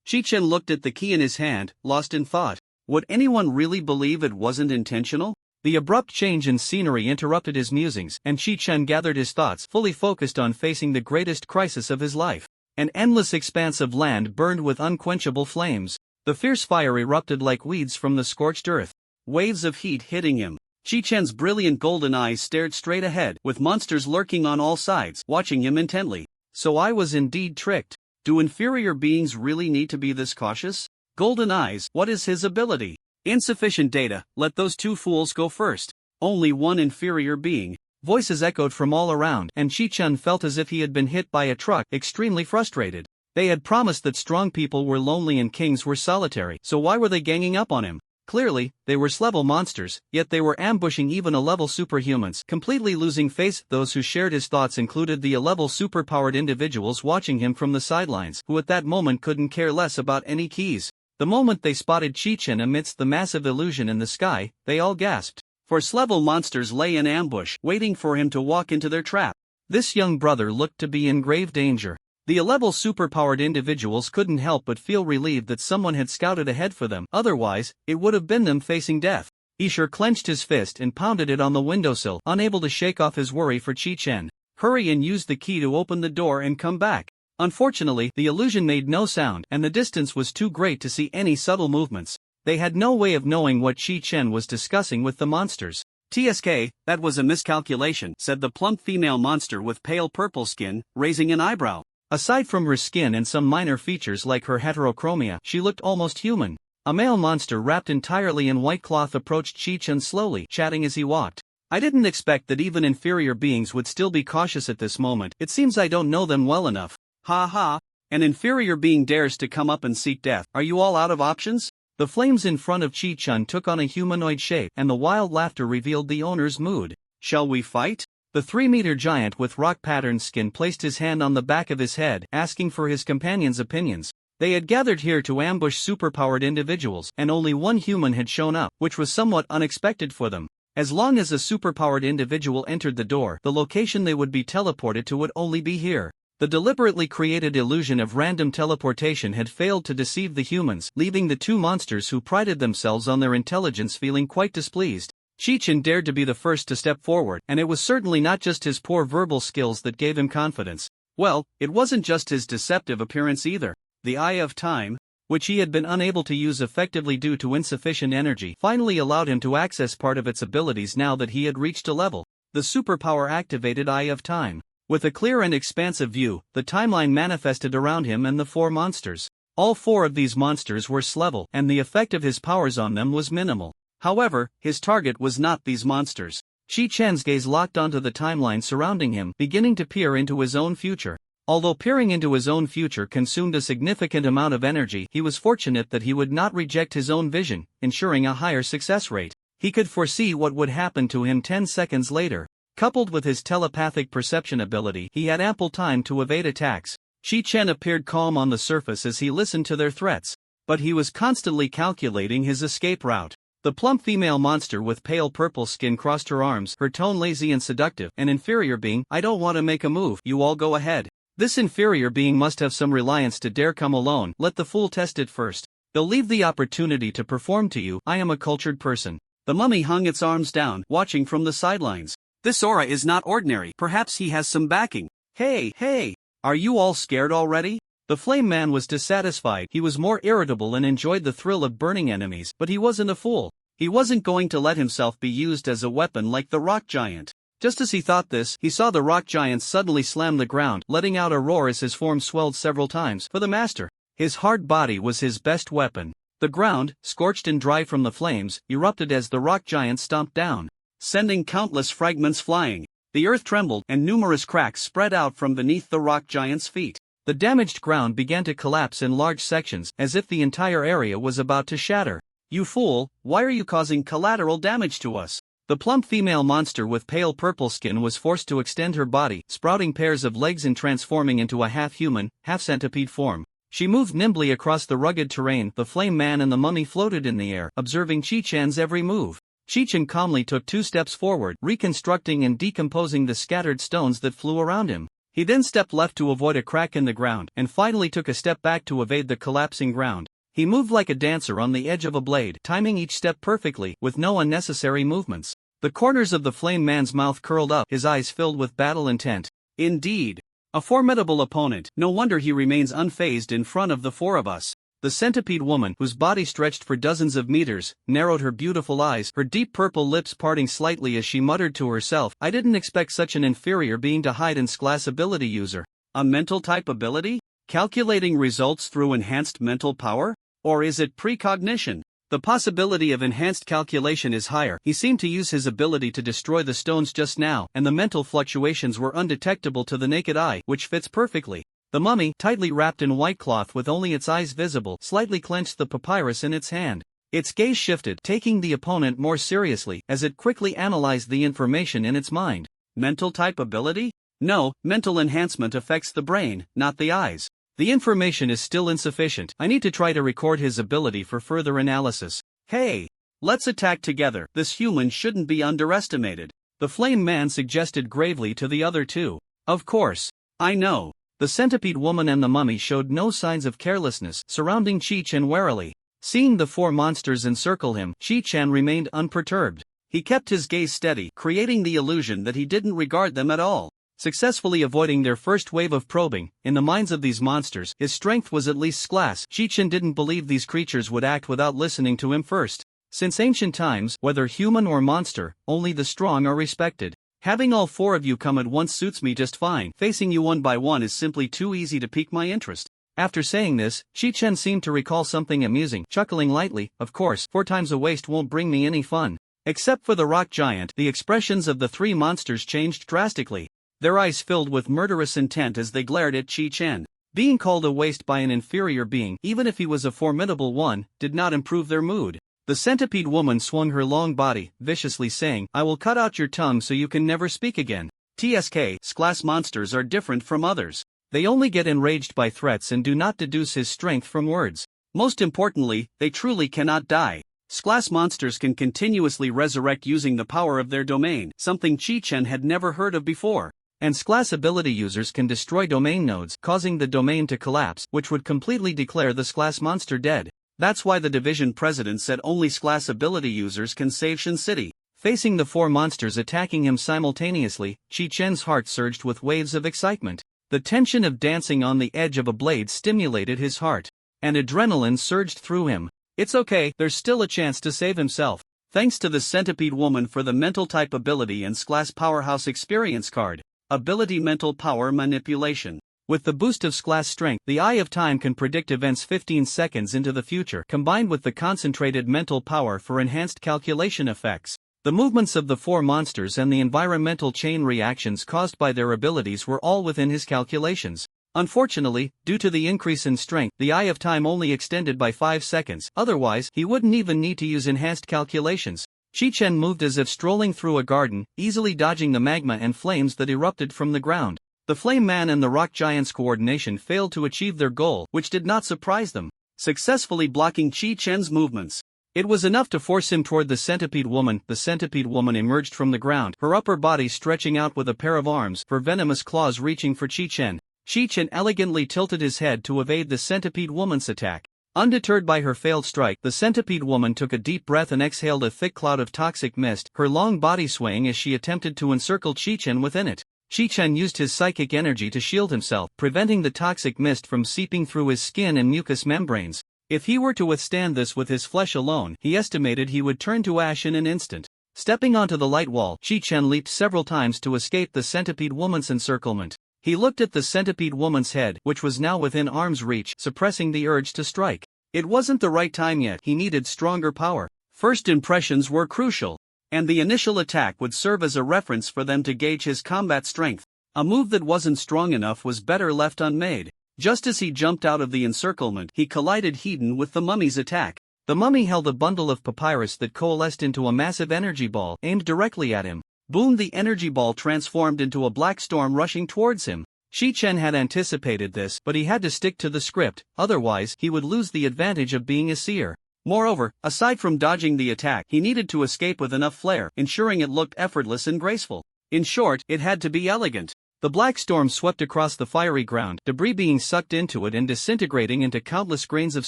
Chichen looked at the key in his hand, lost in thought. Would anyone really believe it wasn't intentional? The abrupt change in scenery interrupted his musings, and Chichen gathered his thoughts, fully focused on facing the greatest crisis of his life. An endless expanse of land burned with unquenchable flames. The fierce fire erupted like weeds from the scorched earth. Waves of heat hitting him. Chichen's brilliant golden eyes stared straight ahead, with monsters lurking on all sides, watching him intently. So I was indeed tricked. Do inferior beings really need to be this cautious? Golden eyes, what is his ability? Insufficient data, let those two fools go first. Only one inferior being. Voices echoed from all around, and Chichen felt as if he had been hit by a truck, extremely frustrated. They had promised that strong people were lonely and kings were solitary, so why were they ganging up on him? Clearly, they were level monsters, yet they were ambushing even level superhumans, completely losing face. Those who shared his thoughts included the level superpowered individuals watching him from the sidelines, who at that moment couldn't care less about any keys. The moment they spotted Chichen amidst the massive illusion in the sky, they all gasped. For level monsters lay in ambush, waiting for him to walk into their trap. This young brother looked to be in grave danger. The level superpowered individuals couldn't help but feel relieved that someone had scouted ahead for them, otherwise, it would have been them facing death. Ishur clenched his fist and pounded it on the windowsill, unable to shake off his worry for Chichen. Hurry and use the key to open the door and come back. Unfortunately, the illusion made no sound, and the distance was too great to see any subtle movements. They had no way of knowing what Chichen was discussing with the monsters. TSK, that was a miscalculation, said the plump female monster with pale purple skin, raising an eyebrow. Aside from her skin and some minor features like her heterochromia, she looked almost human. A male monster wrapped entirely in white cloth approached Chi-chan slowly, chatting as he walked. I didn't expect that even inferior beings would still be cautious at this moment. It seems I don't know them well enough. Ha ha, an inferior being dares to come up and seek death. Are you all out of options? The flames in front of Chi-chan took on a humanoid shape, and the wild laughter revealed the owner's mood. Shall we fight? The 3-meter giant with rock-patterned skin placed his hand on the back of his head, asking for his companions' opinions. They had gathered here to ambush superpowered individuals, and only one human had shown up, which was somewhat unexpected for them. As long as a superpowered individual entered the door, the location they would be teleported to would only be here. The deliberately created illusion of random teleportation had failed to deceive the humans, leaving the two monsters who prided themselves on their intelligence feeling quite displeased. Chi-chan dared to be the first to step forward, and it was certainly not just his poor verbal skills that gave him confidence. Well, it wasn't just his deceptive appearance either. The Eye of Time, which he had been unable to use effectively due to insufficient energy, finally allowed him to access part of its abilities now that he had reached a level. The superpower-activated Eye of Time. With a clear and expansive view, the timeline manifested around him and the 4 monsters. All 4 of these monsters were S-level, and the effect of his powers on them was minimal. However, his target was not these monsters. Chi-chan's gaze locked onto the timeline surrounding him, beginning to peer into his own future. Although peering into his own future consumed a significant amount of energy, he was fortunate that he would not reject his own vision, ensuring a higher success rate. He could foresee what would happen to him 10 seconds later. Coupled with his telepathic perception ability, he had ample time to evade attacks. Chi-chan appeared calm on the surface as he listened to their threats, but he was constantly calculating his escape route. The plump female monster with pale purple skin crossed her arms, her tone lazy and seductive. An inferior being, I don't want to make a move, you all go ahead. This inferior being must have some reliance to dare come alone, let the fool test it first. They'll leave the opportunity to perform to you, I am a cultured person. The mummy hung its arms down, watching from the sidelines. This aura is not ordinary, perhaps he has some backing. Hey, are you all scared already? The flame man was dissatisfied. He was more irritable and enjoyed the thrill of burning enemies, but he wasn't a fool. He wasn't going to let himself be used as a weapon like the rock giant. Just as he thought this, he saw the rock giant suddenly slam the ground, letting out a roar as his form swelled several times. For the master, his hard body was his best weapon. The ground, scorched and dry from the flames, erupted as the rock giant stomped down, sending countless fragments flying. The earth trembled, and numerous cracks spread out from beneath the rock giant's feet. The damaged ground began to collapse in large sections, as if the entire area was about to shatter. You fool, why are you causing collateral damage to us? The plump female monster with pale purple skin was forced to extend her body, sprouting pairs of legs and transforming into a half-human, half-centipede form. She moved nimbly across the rugged terrain. The flame man and the mummy floated in the air, observing Chi-chan's every move. Chi-chan calmly took 2 steps forward, reconstructing and decomposing the scattered stones that flew around him. He then stepped left to avoid a crack in the ground, and finally took a step back to evade the collapsing ground. He moved like a dancer on the edge of a blade, timing each step perfectly, with no unnecessary movements. The corners of the flame man's mouth curled up, his eyes filled with battle intent. Indeed, a formidable opponent. No wonder he remains unfazed in front of the 4 of us. The centipede woman, whose body stretched for dozens of meters, narrowed her beautiful eyes, her deep purple lips parting slightly as she muttered to herself, I didn't expect such an inferior being to hide in class ability user. A mental type ability? Calculating results through enhanced mental power? Or is it precognition? The possibility of enhanced calculation is higher. He seemed to use his ability to destroy the stones just now, and the mental fluctuations were undetectable to the naked eye, which fits perfectly. The mummy, tightly wrapped in white cloth with only its eyes visible, slightly clenched the papyrus in its hand. Its gaze shifted, taking the opponent more seriously, as it quickly analyzed the information in its mind. Mental type ability? No, mental enhancement affects the brain, not the eyes. The information is still insufficient. I need to try to record his ability for further analysis. Hey, let's attack together. This human shouldn't be underestimated. The flame man suggested gravely to the other 2. Of course, I know. The centipede woman and the mummy showed no signs of carelessness, surrounding Chi-chan warily. Seeing the 4 monsters encircle him, Chi-chan remained unperturbed. He kept his gaze steady, creating the illusion that he didn't regard them at all. Successfully avoiding their first wave of probing, in the minds of these monsters, his strength was at least class. Chi-chan didn't believe these creatures would act without listening to him first. Since ancient times, whether human or monster, only the strong are respected. Having all four of you come at once suits me just fine. Facing you one by one is simply too easy to pique my interest. After saying this, Chi-Chen seemed to recall something amusing, chuckling lightly. Of course, 4 times a waist won't bring me any fun. Except for the rock giant, the expressions of the 3 monsters changed drastically. Their eyes filled with murderous intent as they glared at Chi-Chen. Being called a waste by an inferior being, even if he was a formidable one, did not improve their mood. The centipede woman swung her long body, viciously saying, "I will cut out your tongue so you can never speak again." Class monsters are different from others. They only get enraged by threats and do not deduce his strength from words. Most importantly, they truly cannot die. Class monsters can continuously resurrect using the power of their domain, something Chi-Chen had never heard of before. And class ability users can destroy domain nodes, causing the domain to collapse, which would completely declare the class monster dead. That's why the division president said only class ability users can save Shin City. Facing the 4 monsters attacking him simultaneously, Chi-Chen's heart surged with waves of excitement. The tension of dancing on the edge of a blade stimulated his heart. And adrenaline surged through him. It's okay, there's still a chance to save himself. Thanks to the centipede woman for the mental type ability and class powerhouse experience card. Ability mental power manipulation. With the boost of class strength, the Eye of Time can predict events 15 seconds into the future, combined with the concentrated mental power for enhanced calculation effects. The movements of the 4 monsters and the environmental chain reactions caused by their abilities were all within his calculations. Unfortunately, due to the increase in strength, the Eye of Time only extended by 5 seconds, otherwise, he wouldn't even need to use enhanced calculations. Chi-Chen moved as if strolling through a garden, easily dodging the magma and flames that erupted from the ground. The Flame Man and the Rock Giant's coordination failed to achieve their goal, which did not surprise them, successfully blocking Chi-Chen's movements. It was enough to force him toward the centipede woman. The centipede woman emerged from the ground, her upper body stretching out with a pair of arms, her venomous claws reaching for Chi-Chen. Chi-Chen elegantly tilted his head to evade the centipede woman's attack. Undeterred by her failed strike, the centipede woman took a deep breath and exhaled a thick cloud of toxic mist, her long body swaying as she attempted to encircle Chi-Chen within it. Chi-Chen used his psychic energy to shield himself, preventing the toxic mist from seeping through his skin and mucous membranes. If he were to withstand this with his flesh alone, he estimated he would turn to ash in an instant. Stepping onto the light wall, Chi-Chen leaped several times to escape the centipede woman's encirclement. He looked at the centipede woman's head, which was now within arm's reach, suppressing the urge to strike. It wasn't the right time yet, he needed stronger power. First impressions were crucial, and the initial attack would serve as a reference for them to gauge his combat strength. A move that wasn't strong enough was better left unmade. Just as he jumped out of the encirclement, he collided head-on with the mummy's attack. The mummy held a bundle of papyrus that coalesced into a massive energy ball aimed directly at him. Boom! The energy ball transformed into a black storm rushing towards him. Chi-Chen had anticipated this, but he had to stick to the script, otherwise he would lose the advantage of being a seer. Moreover, aside from dodging the attack, he needed to escape with enough flair, ensuring it looked effortless and graceful. In short, it had to be elegant. The black storm swept across the fiery ground, debris being sucked into it and disintegrating into countless grains of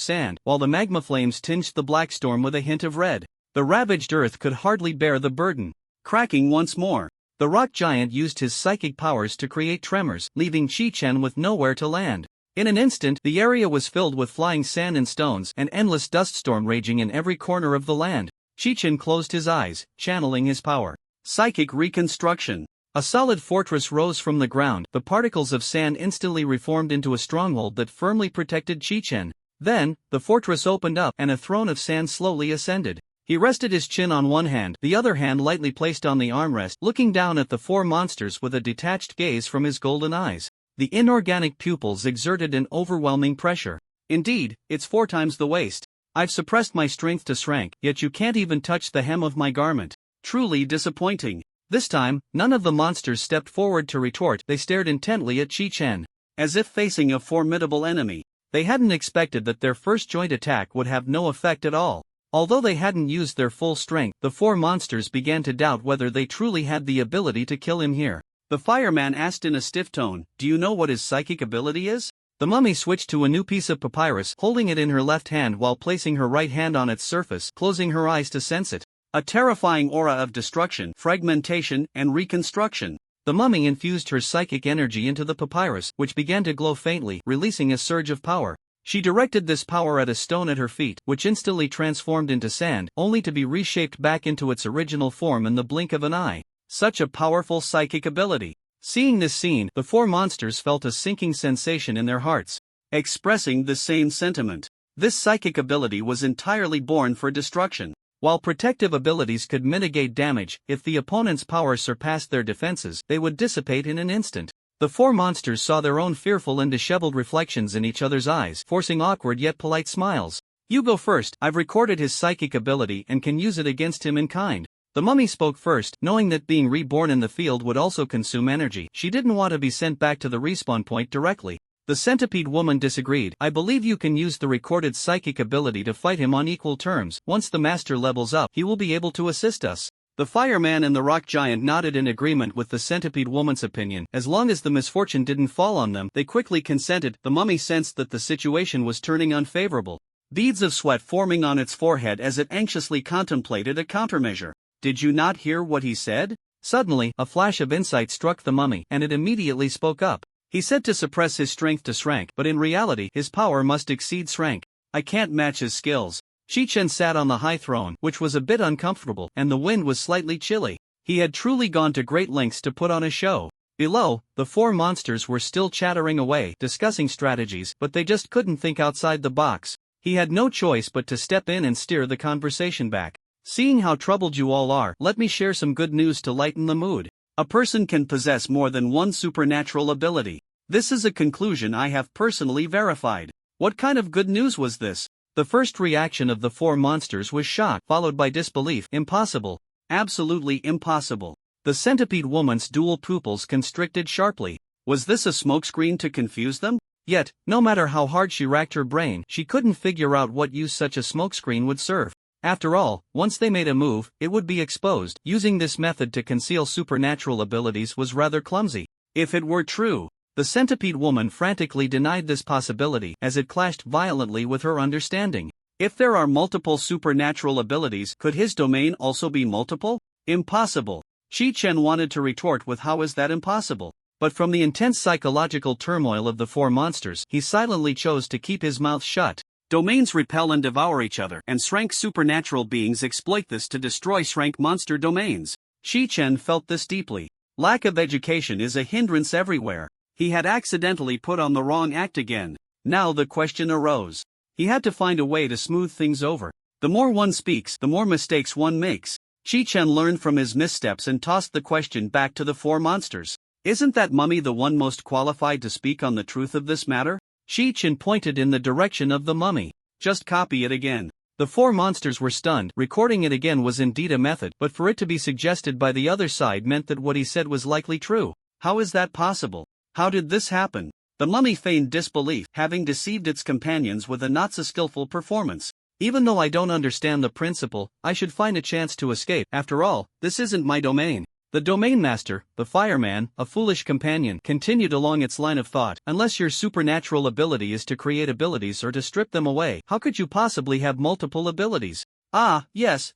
sand, while the magma flames tinged the black storm with a hint of red. The ravaged earth could hardly bear the burden. Cracking once more, the rock giant used his psychic powers to create tremors, leaving Chi-Chen with nowhere to land. In an instant, the area was filled with flying sand and stones, an endless dust storm raging in every corner of the land. Chi-Chen closed his eyes, channeling his power. Psychic reconstruction. A solid fortress rose from the ground. The particles of sand instantly reformed into a stronghold that firmly protected Chi-Chen. Then, the fortress opened up, and a throne of sand slowly ascended. He rested his chin on one hand, the other hand lightly placed on the armrest, looking down at the 4 monsters with a detached gaze from his golden eyes. The inorganic pupils exerted an overwhelming pressure. Indeed, it's 4 times the waist. I've suppressed my strength to shrank, yet you can't even touch the hem of my garment. Truly disappointing. This time, none of the monsters stepped forward to retort, they stared intently at Chi-Chen, as if facing a formidable enemy. They hadn't expected that their first joint attack would have no effect at all. Although they hadn't used their full strength, the 4 monsters began to doubt whether they truly had the ability to kill him here. The fireman asked in a stiff tone, "Do you know what his psychic ability is?" The mummy switched to a new piece of papyrus, holding it in her left hand while placing her right hand on its surface, closing her eyes to sense it. A terrifying aura of destruction, fragmentation, and reconstruction. The mummy infused her psychic energy into the papyrus, which began to glow faintly, releasing a surge of power. She directed this power at a stone at her feet, which instantly transformed into sand, only to be reshaped back into its original form in the blink of an eye. Such a powerful psychic ability. Seeing this scene, the four monsters felt a sinking sensation in their hearts, expressing the same sentiment. This psychic ability was entirely born for destruction. While protective abilities could mitigate damage, if the opponent's power surpassed their defenses, they would dissipate in an instant. The four monsters saw their own fearful and disheveled reflections in each other's eyes, forcing awkward yet polite smiles. You go first. I've recorded his psychic ability and can use it against him in kind. The mummy spoke first, knowing that being reborn in the field would also consume energy. She didn't want to be sent back to the respawn point directly. The centipede woman disagreed. I believe you can use the recorded psychic ability to fight him on equal terms. Once the master levels up, he will be able to assist us. The fireman and the rock giant nodded in agreement with the centipede woman's opinion. As long as the misfortune didn't fall on them, they quickly consented. The mummy sensed that the situation was turning unfavorable, beads of sweat forming on its forehead as it anxiously contemplated a countermeasure. Did you not hear what he said? Suddenly, a flash of insight struck the mummy, and it immediately spoke up. He said to suppress his strength to Shrank, but in reality, his power must exceed Shrank. I can't match his skills. Shi-Chen sat on the high throne, which was a bit uncomfortable, and the wind was slightly chilly. He had truly gone to great lengths to put on a show. Below, the four monsters were still chattering away, discussing strategies, but they just couldn't think outside the box. He had no choice but to step in and steer the conversation back. Seeing how troubled you all are, let me share some good news to lighten the mood. A person can possess more than one supernatural ability. This is a conclusion I have personally verified. What kind of good news was this? The first reaction of the four monsters was shock, followed by disbelief. Impossible. Absolutely impossible. The centipede woman's dual pupils constricted sharply. Was this a smokescreen to confuse them? Yet, no matter how hard she racked her brain, she couldn't figure out what use such a smokescreen would serve. After all, once they made a move, it would be exposed. Using this method to conceal supernatural abilities was rather clumsy. If it were true, the centipede woman frantically denied this possibility as it clashed violently with her understanding. If there are multiple supernatural abilities, could his domain also be multiple? Impossible. Shi-Chen wanted to retort with how is that impossible? But from the intense psychological turmoil of the four monsters, he silently chose to keep his mouth shut. Domains repel and devour each other, and Shrank supernatural beings exploit this to destroy Shrank monster domains. Shi-Chen felt this deeply. Lack of education is a hindrance everywhere. He had accidentally put on the wrong act again. Now the question arose. He had to find a way to smooth things over. The more one speaks, the more mistakes one makes. Shi-Chen learned from his missteps and tossed the question back to the four monsters. Isn't that mummy the one most qualified to speak on the truth of this matter? Shi-Chen pointed in the direction of the mummy. Just copy it again. The four monsters were stunned. Recording it again was indeed a method, but for it to be suggested by the other side meant that what he said was likely true. How is that possible? How did this happen? The mummy feigned disbelief, having deceived its companions with a not-so-skillful performance. Even though I don't understand the principle, I should find a chance to escape. After all, this isn't my domain. The domain master, the fireman, a foolish companion, continued along its line of thought. Unless your supernatural ability is to create abilities or to strip them away, how could you possibly have multiple abilities? Ah, yes.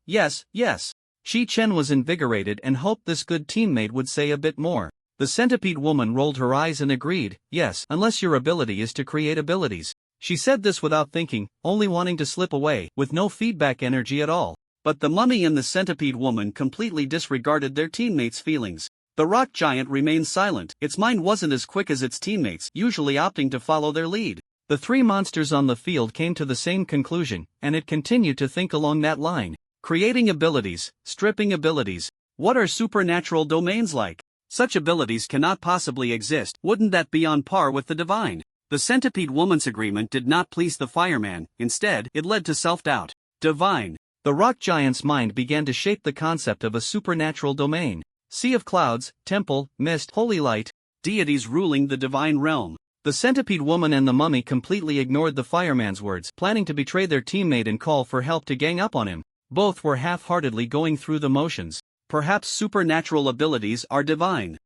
Shi-Chen was invigorated and hoped this good teammate would say a bit more. The centipede woman rolled her eyes and agreed, yes, unless your ability is to create abilities. She said this without thinking, only wanting to slip away, with no feedback energy at all. But the mummy and the centipede woman completely disregarded their teammates' feelings. The rock giant remained silent. Its mind wasn't as quick as its teammates, usually opting to follow their lead. The three monsters on the field came to the same conclusion, and it continued to think along that line. Creating abilities, stripping abilities. What are supernatural domains like? Such abilities cannot possibly exist. Wouldn't that be on par with the divine? The centipede woman's agreement did not please the fireman. Instead, it led to self-doubt. Divine. The rock giant's mind began to shape the concept of a supernatural domain. Sea of clouds, temple, mist, holy light, deities ruling the divine realm. The centipede woman and the mummy completely ignored the fireman's words, planning to betray their teammate and call for help to gang up on him. Both were half-heartedly going through the motions. Perhaps supernatural abilities are divine.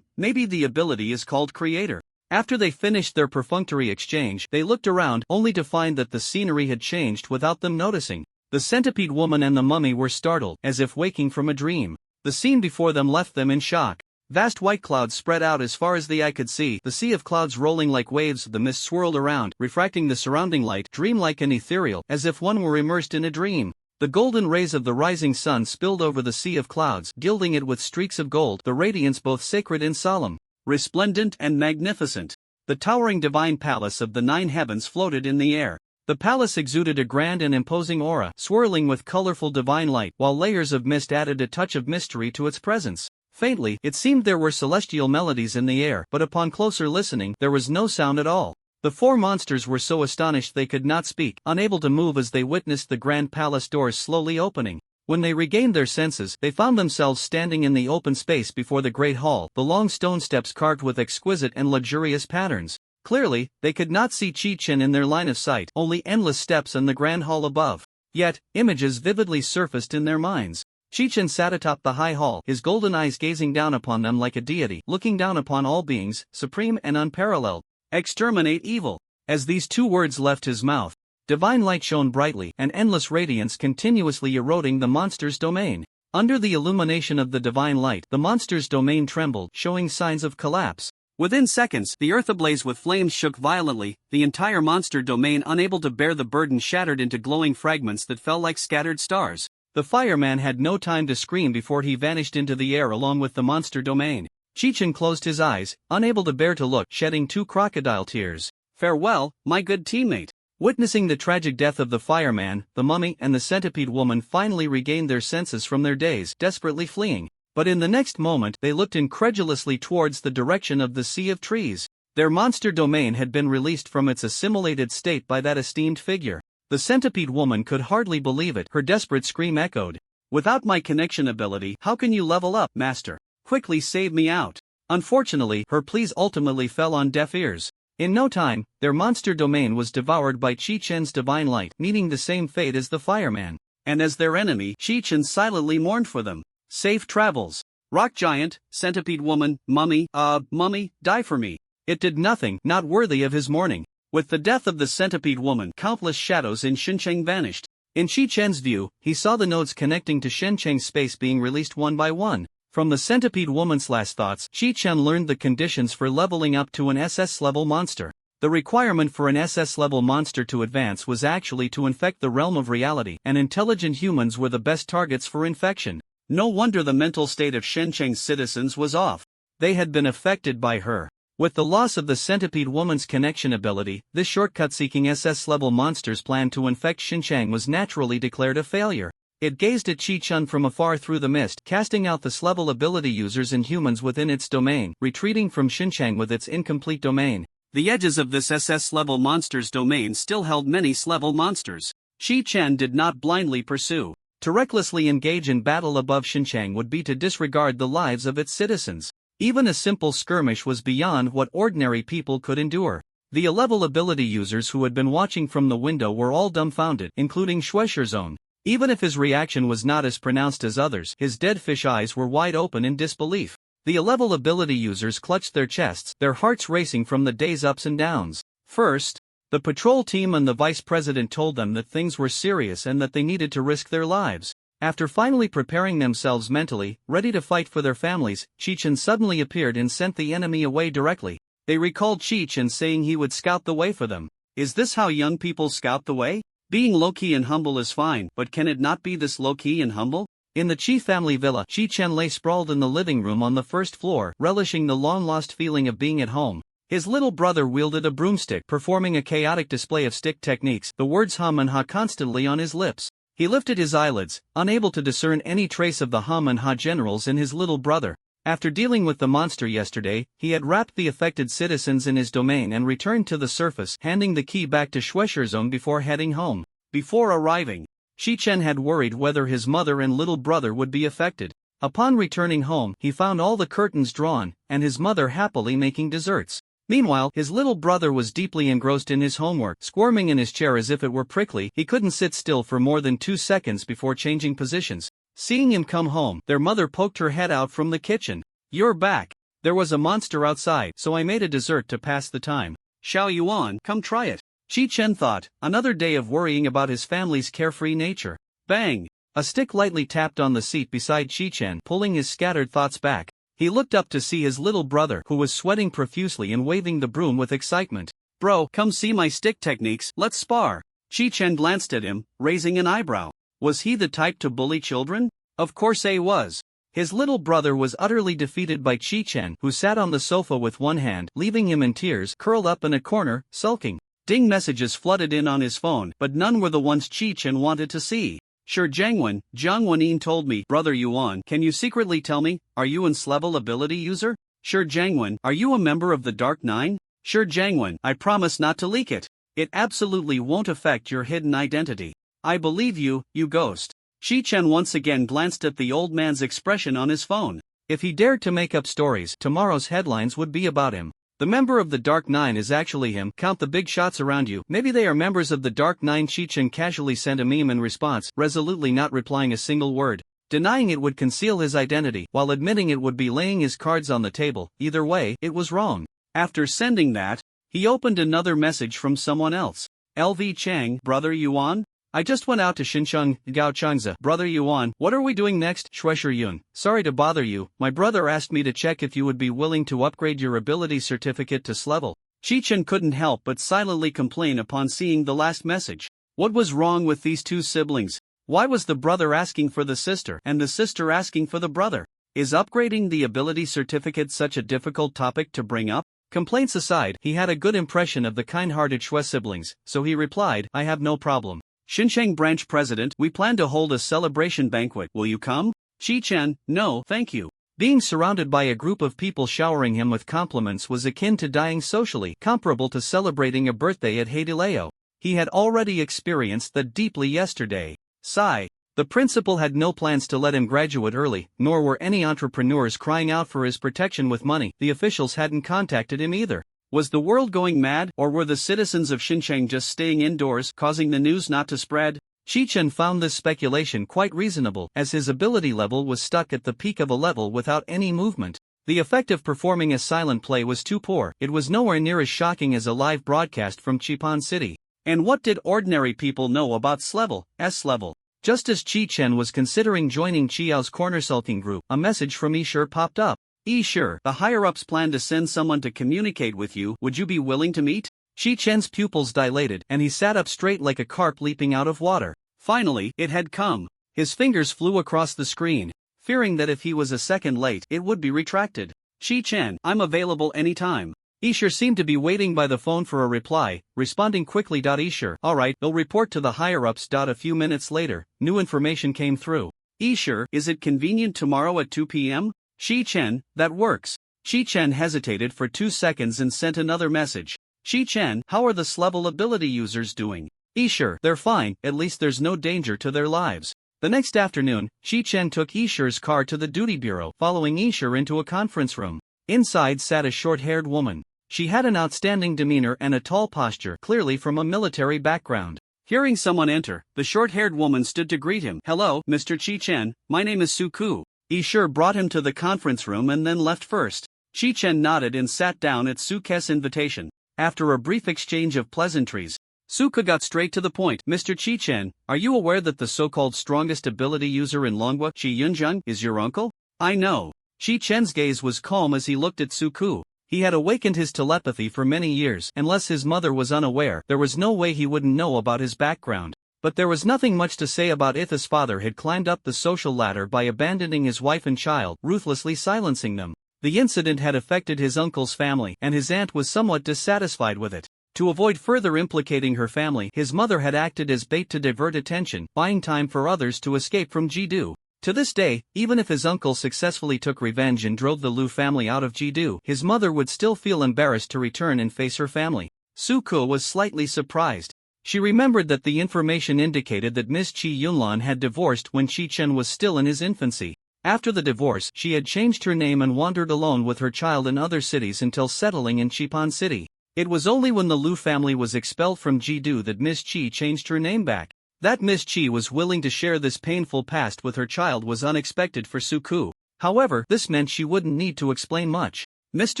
Maybe the ability is called creator. After they finished their perfunctory exchange, they looked around, only to find that the scenery had changed without them noticing. The centipede woman and the mummy were startled, as if waking from a dream. The scene before them left them in shock. Vast white clouds spread out as far as the eye could see, the sea of clouds rolling like waves, the mist swirled around, refracting the surrounding light, dreamlike and ethereal, as if one were immersed in a dream. The golden rays of the rising sun spilled over the sea of clouds, gilding it with streaks of gold, the radiance both sacred and solemn, resplendent and magnificent. The towering divine palace of the 9 heavens floated in the air. The palace exuded a grand and imposing aura, swirling with colorful divine light, while layers of mist added a touch of mystery to its presence. Faintly, it seemed there were celestial melodies in the air, but upon closer listening, there was no sound at all. The 4 monsters were so astonished they could not speak, unable to move as they witnessed the grand palace doors slowly opening. When they regained their senses, they found themselves standing in the open space before the great hall, the long stone steps carved with exquisite and luxurious patterns. Clearly, they could not see Chi-Chin in their line of sight, only endless steps and the grand hall above. Yet, images vividly surfaced in their minds. Chi-Chin sat atop the high hall, his golden eyes gazing down upon them like a deity, looking down upon all beings, supreme and unparalleled. Exterminate evil. As these 2 words left his mouth, divine light shone brightly, an endless radiance continuously eroding the monster's domain. Under the illumination of the divine light, the monster's domain trembled, showing signs of collapse. Within seconds, the earth ablaze with flames shook violently, the entire monster domain unable to bear the burden shattered into glowing fragments that fell like scattered stars. The fireman had no time to scream before he vanished into the air along with the monster domain. Chi-Chin closed his eyes, unable to bear to look, shedding 2 crocodile tears. Farewell, my good teammate. Witnessing the tragic death of the fireman, the mummy and the centipede woman finally regained their senses from their daze, desperately fleeing. But in the next moment, they looked incredulously towards the direction of the sea of trees. Their monster domain had been released from its assimilated state by that esteemed figure. The centipede woman could hardly believe it, her desperate scream echoed. Without my connection ability, how can you level up, master? Quickly save me out. Unfortunately, her pleas ultimately fell on deaf ears. In no time, their monster domain was devoured by Chi-Chen's divine light, meeting the same fate as the fireman. And as their enemy, Chi-Chen silently mourned for them. Safe travels. Rock giant, centipede woman, mummy, die for me. It did nothing, not worthy of his mourning. With the death of the centipede woman, countless shadows in Xincheng vanished. In Chi-Chen's view, he saw the nodes connecting to Xincheng's space being released one by one. From the centipede woman's last thoughts, Chi-Chen learned the conditions for leveling up to an SS-level monster. The requirement for an SS-level monster to advance was actually to infect the realm of reality, and intelligent humans were the best targets for infection. No wonder the mental state of Xincheng's citizens was off. They had been affected by her. With the loss of the centipede woman's connection ability, this shortcut-seeking SS-level monster's plan to infect Xincheng was naturally declared a failure. It gazed at Chi-Chun from afar through the mist, casting out the S-level ability users and humans within its domain, retreating from Xincheng with its incomplete domain. The edges of this SS-level monster's domain still held many S-level monsters. Chi-Chen did not blindly pursue. To recklessly engage in battle above Xincheng would be to disregard the lives of its citizens. Even a simple skirmish was beyond what ordinary people could endure. The A-level ability users who had been watching from the window were all dumbfounded, including Schweischerzone. Even if his reaction was not as pronounced as others, his dead fish eyes were wide open in disbelief. The A-level ability users clutched their chests, their hearts racing from the day's ups and downs. First, the patrol team and the vice president told them that things were serious and that they needed to risk their lives. After finally preparing themselves mentally, ready to fight for their families, Chi-Chen suddenly appeared and sent the enemy away directly. They recalled Chi-Chen saying he would scout the way for them. Is this how young people scout the way? Being low-key and humble is fine, but can it not be this low-key and humble? In the Chi family villa, Chi-Chen lay sprawled in the living room on the first floor, relishing the long-lost feeling of being at home. His little brother wielded a broomstick, performing a chaotic display of stick techniques, the words hum and ha constantly on his lips. He lifted his eyelids, unable to discern any trace of the hum and ha generals in his little brother. After dealing with the monster yesterday, he had wrapped the affected citizens in his domain and returned to the surface, handing the key back to Schweischerzone before heading home. Before arriving, Chi-Chen had worried whether his mother and little brother would be affected. Upon returning home, he found all the curtains drawn, and his mother happily making desserts. Meanwhile, his little brother was deeply engrossed in his homework, squirming in his chair as if it were prickly. He couldn't sit still for more than 2 seconds before changing positions. Seeing him come home, their mother poked her head out from the kitchen. "You're back. There was a monster outside, so I made a dessert to pass the time. Xiao Yuan, come try it." Chi-Chen thought, another day of worrying about his family's carefree nature. Bang! A stick lightly tapped on the seat beside Chi-Chen, pulling his scattered thoughts back. He looked up to see his little brother, who was sweating profusely and waving the broom with excitement. Bro, come see my stick techniques, let's spar. Chi-Chen glanced at him, raising an eyebrow. Was he the type to bully children? Of course he was. His little brother was utterly defeated by Chi-Chen, who sat on the sofa with one hand, leaving him in tears, curled up in a corner, sulking. Ding messages flooded in on his phone, but none were the ones Chi-Chen wanted to see. Sure, Jiang told me, Brother Yuan, can you secretly tell me, are you an S-level ability user? Sure, Jiangwen, are you a member of the Dark Nine? Sure, Jiangwen, I promise not to leak it. It absolutely won't affect your hidden identity. I believe you, you ghost. Chi-Chen once again glanced at the old man's expression on his phone. If he dared to make up stories, tomorrow's headlines would be about him. The member of the Dark Nine is actually him. Count the big shots around you. Maybe they are members of the Dark Nine. Chi-Chen casually sent a meme in response, resolutely not replying a single word. Denying it would conceal his identity, while admitting it would be laying his cards on the table. Either way, it was wrong. After sending that, he opened another message from someone else. LV Chang, Brother Yuan? I just went out to Xincheng, Gao Changza. Brother Yuan, what are we doing next? Shuesher Yun, sorry to bother you, my brother asked me to check if you would be willing to upgrade your ability certificate to S-level. Chi-Chen couldn't help but silently complain upon seeing the last message. What was wrong with these two siblings? Why was the brother asking for the sister and the sister asking for the brother? Is upgrading the ability certificate such a difficult topic to bring up? Complaints aside, he had a good impression of the kind-hearted Shui siblings, so he replied, I have no problem. Xincheng branch president, we plan to hold a celebration banquet. Will you come? Chi-Chen, no, thank you. Being surrounded by a group of people showering him with compliments was akin to dying socially, comparable to celebrating a birthday at Haidileo. He had already experienced that deeply yesterday. Sigh. The principal had no plans to let him graduate early, nor were any entrepreneurs crying out for his protection with money. The officials hadn't contacted him either. Was the world going mad, or were the citizens of Xincheng just staying indoors, causing the news not to spread? Chi-Chen found this speculation quite reasonable, as his ability level was stuck at the peak of a level without any movement. The effect of performing a silent play was too poor. It was nowhere near as shocking as a live broadcast from Chipan City. And what did ordinary people know about S-level, S-level? Just as Chi-Chen was considering joining Chiao's corner sulking group, a message from Yishur popped up. Yishur, the higher-ups plan to send someone to communicate with you. Would you be willing to meet? Chi-Chen's pupils dilated, and he sat up straight like a carp leaping out of water. Finally, it had come. His fingers flew across the screen, fearing that if he was a second late, it would be retracted. Chi-Chen, I'm available anytime. Yishur seemed to be waiting by the phone for a reply, responding quickly. Yishur, alright, they'll report to the higher-ups. A few minutes later, new information came through. Yishur, is it convenient tomorrow at 2 p.m.? Chi-Chen, that works. Chi-Chen hesitated for 2 seconds and sent another message. Chi-Chen, how are the S-level ability users doing? Yishur, they're fine, at least there's no danger to their lives. The next afternoon, Chi-Chen took Yishur's car to the duty bureau, following Yishur into a conference room. Inside sat a short-haired woman. She had an outstanding demeanor and a tall posture, clearly from a military background. Hearing someone enter, the short-haired woman stood to greet him. Hello, Mr. Chi-Chen, my name is Suku. Yishur brought him to the conference room and then left first. Chi-Chen nodded and sat down at Suke's invitation. After a brief exchange of pleasantries, Suke got straight to the point. Mr. Chi-Chen, are you aware that the so-called strongest ability user in Longwa, Chi Yunjung, is your uncle? I know. Chi-Chen's gaze was calm as he looked at Suku. He had awakened his telepathy for many years. Unless his mother was unaware, there was no way he wouldn't know about his background. But there was nothing much to say about if his father had climbed up the social ladder by abandoning his wife and child, ruthlessly silencing them. The incident had affected his uncle's family, and his aunt was somewhat dissatisfied with it. To avoid further implicating her family, his mother had acted as bait to divert attention, buying time for others to escape from Jidu. To this day, even if his uncle successfully took revenge and drove the Liu family out of Jidu, his mother would still feel embarrassed to return and face her family. Suku was slightly surprised. She remembered that the information indicated that Miss Chi Yunlan had divorced when Chi-Chen was still in his infancy. After the divorce, she had changed her name and wandered alone with her child in other cities until settling in Chipan City. It was only when the Liu family was expelled from Jidu that Miss Chi changed her name back. That Miss Chi was willing to share this painful past with her child was unexpected for Suku. However, this meant she wouldn't need to explain much. Mr.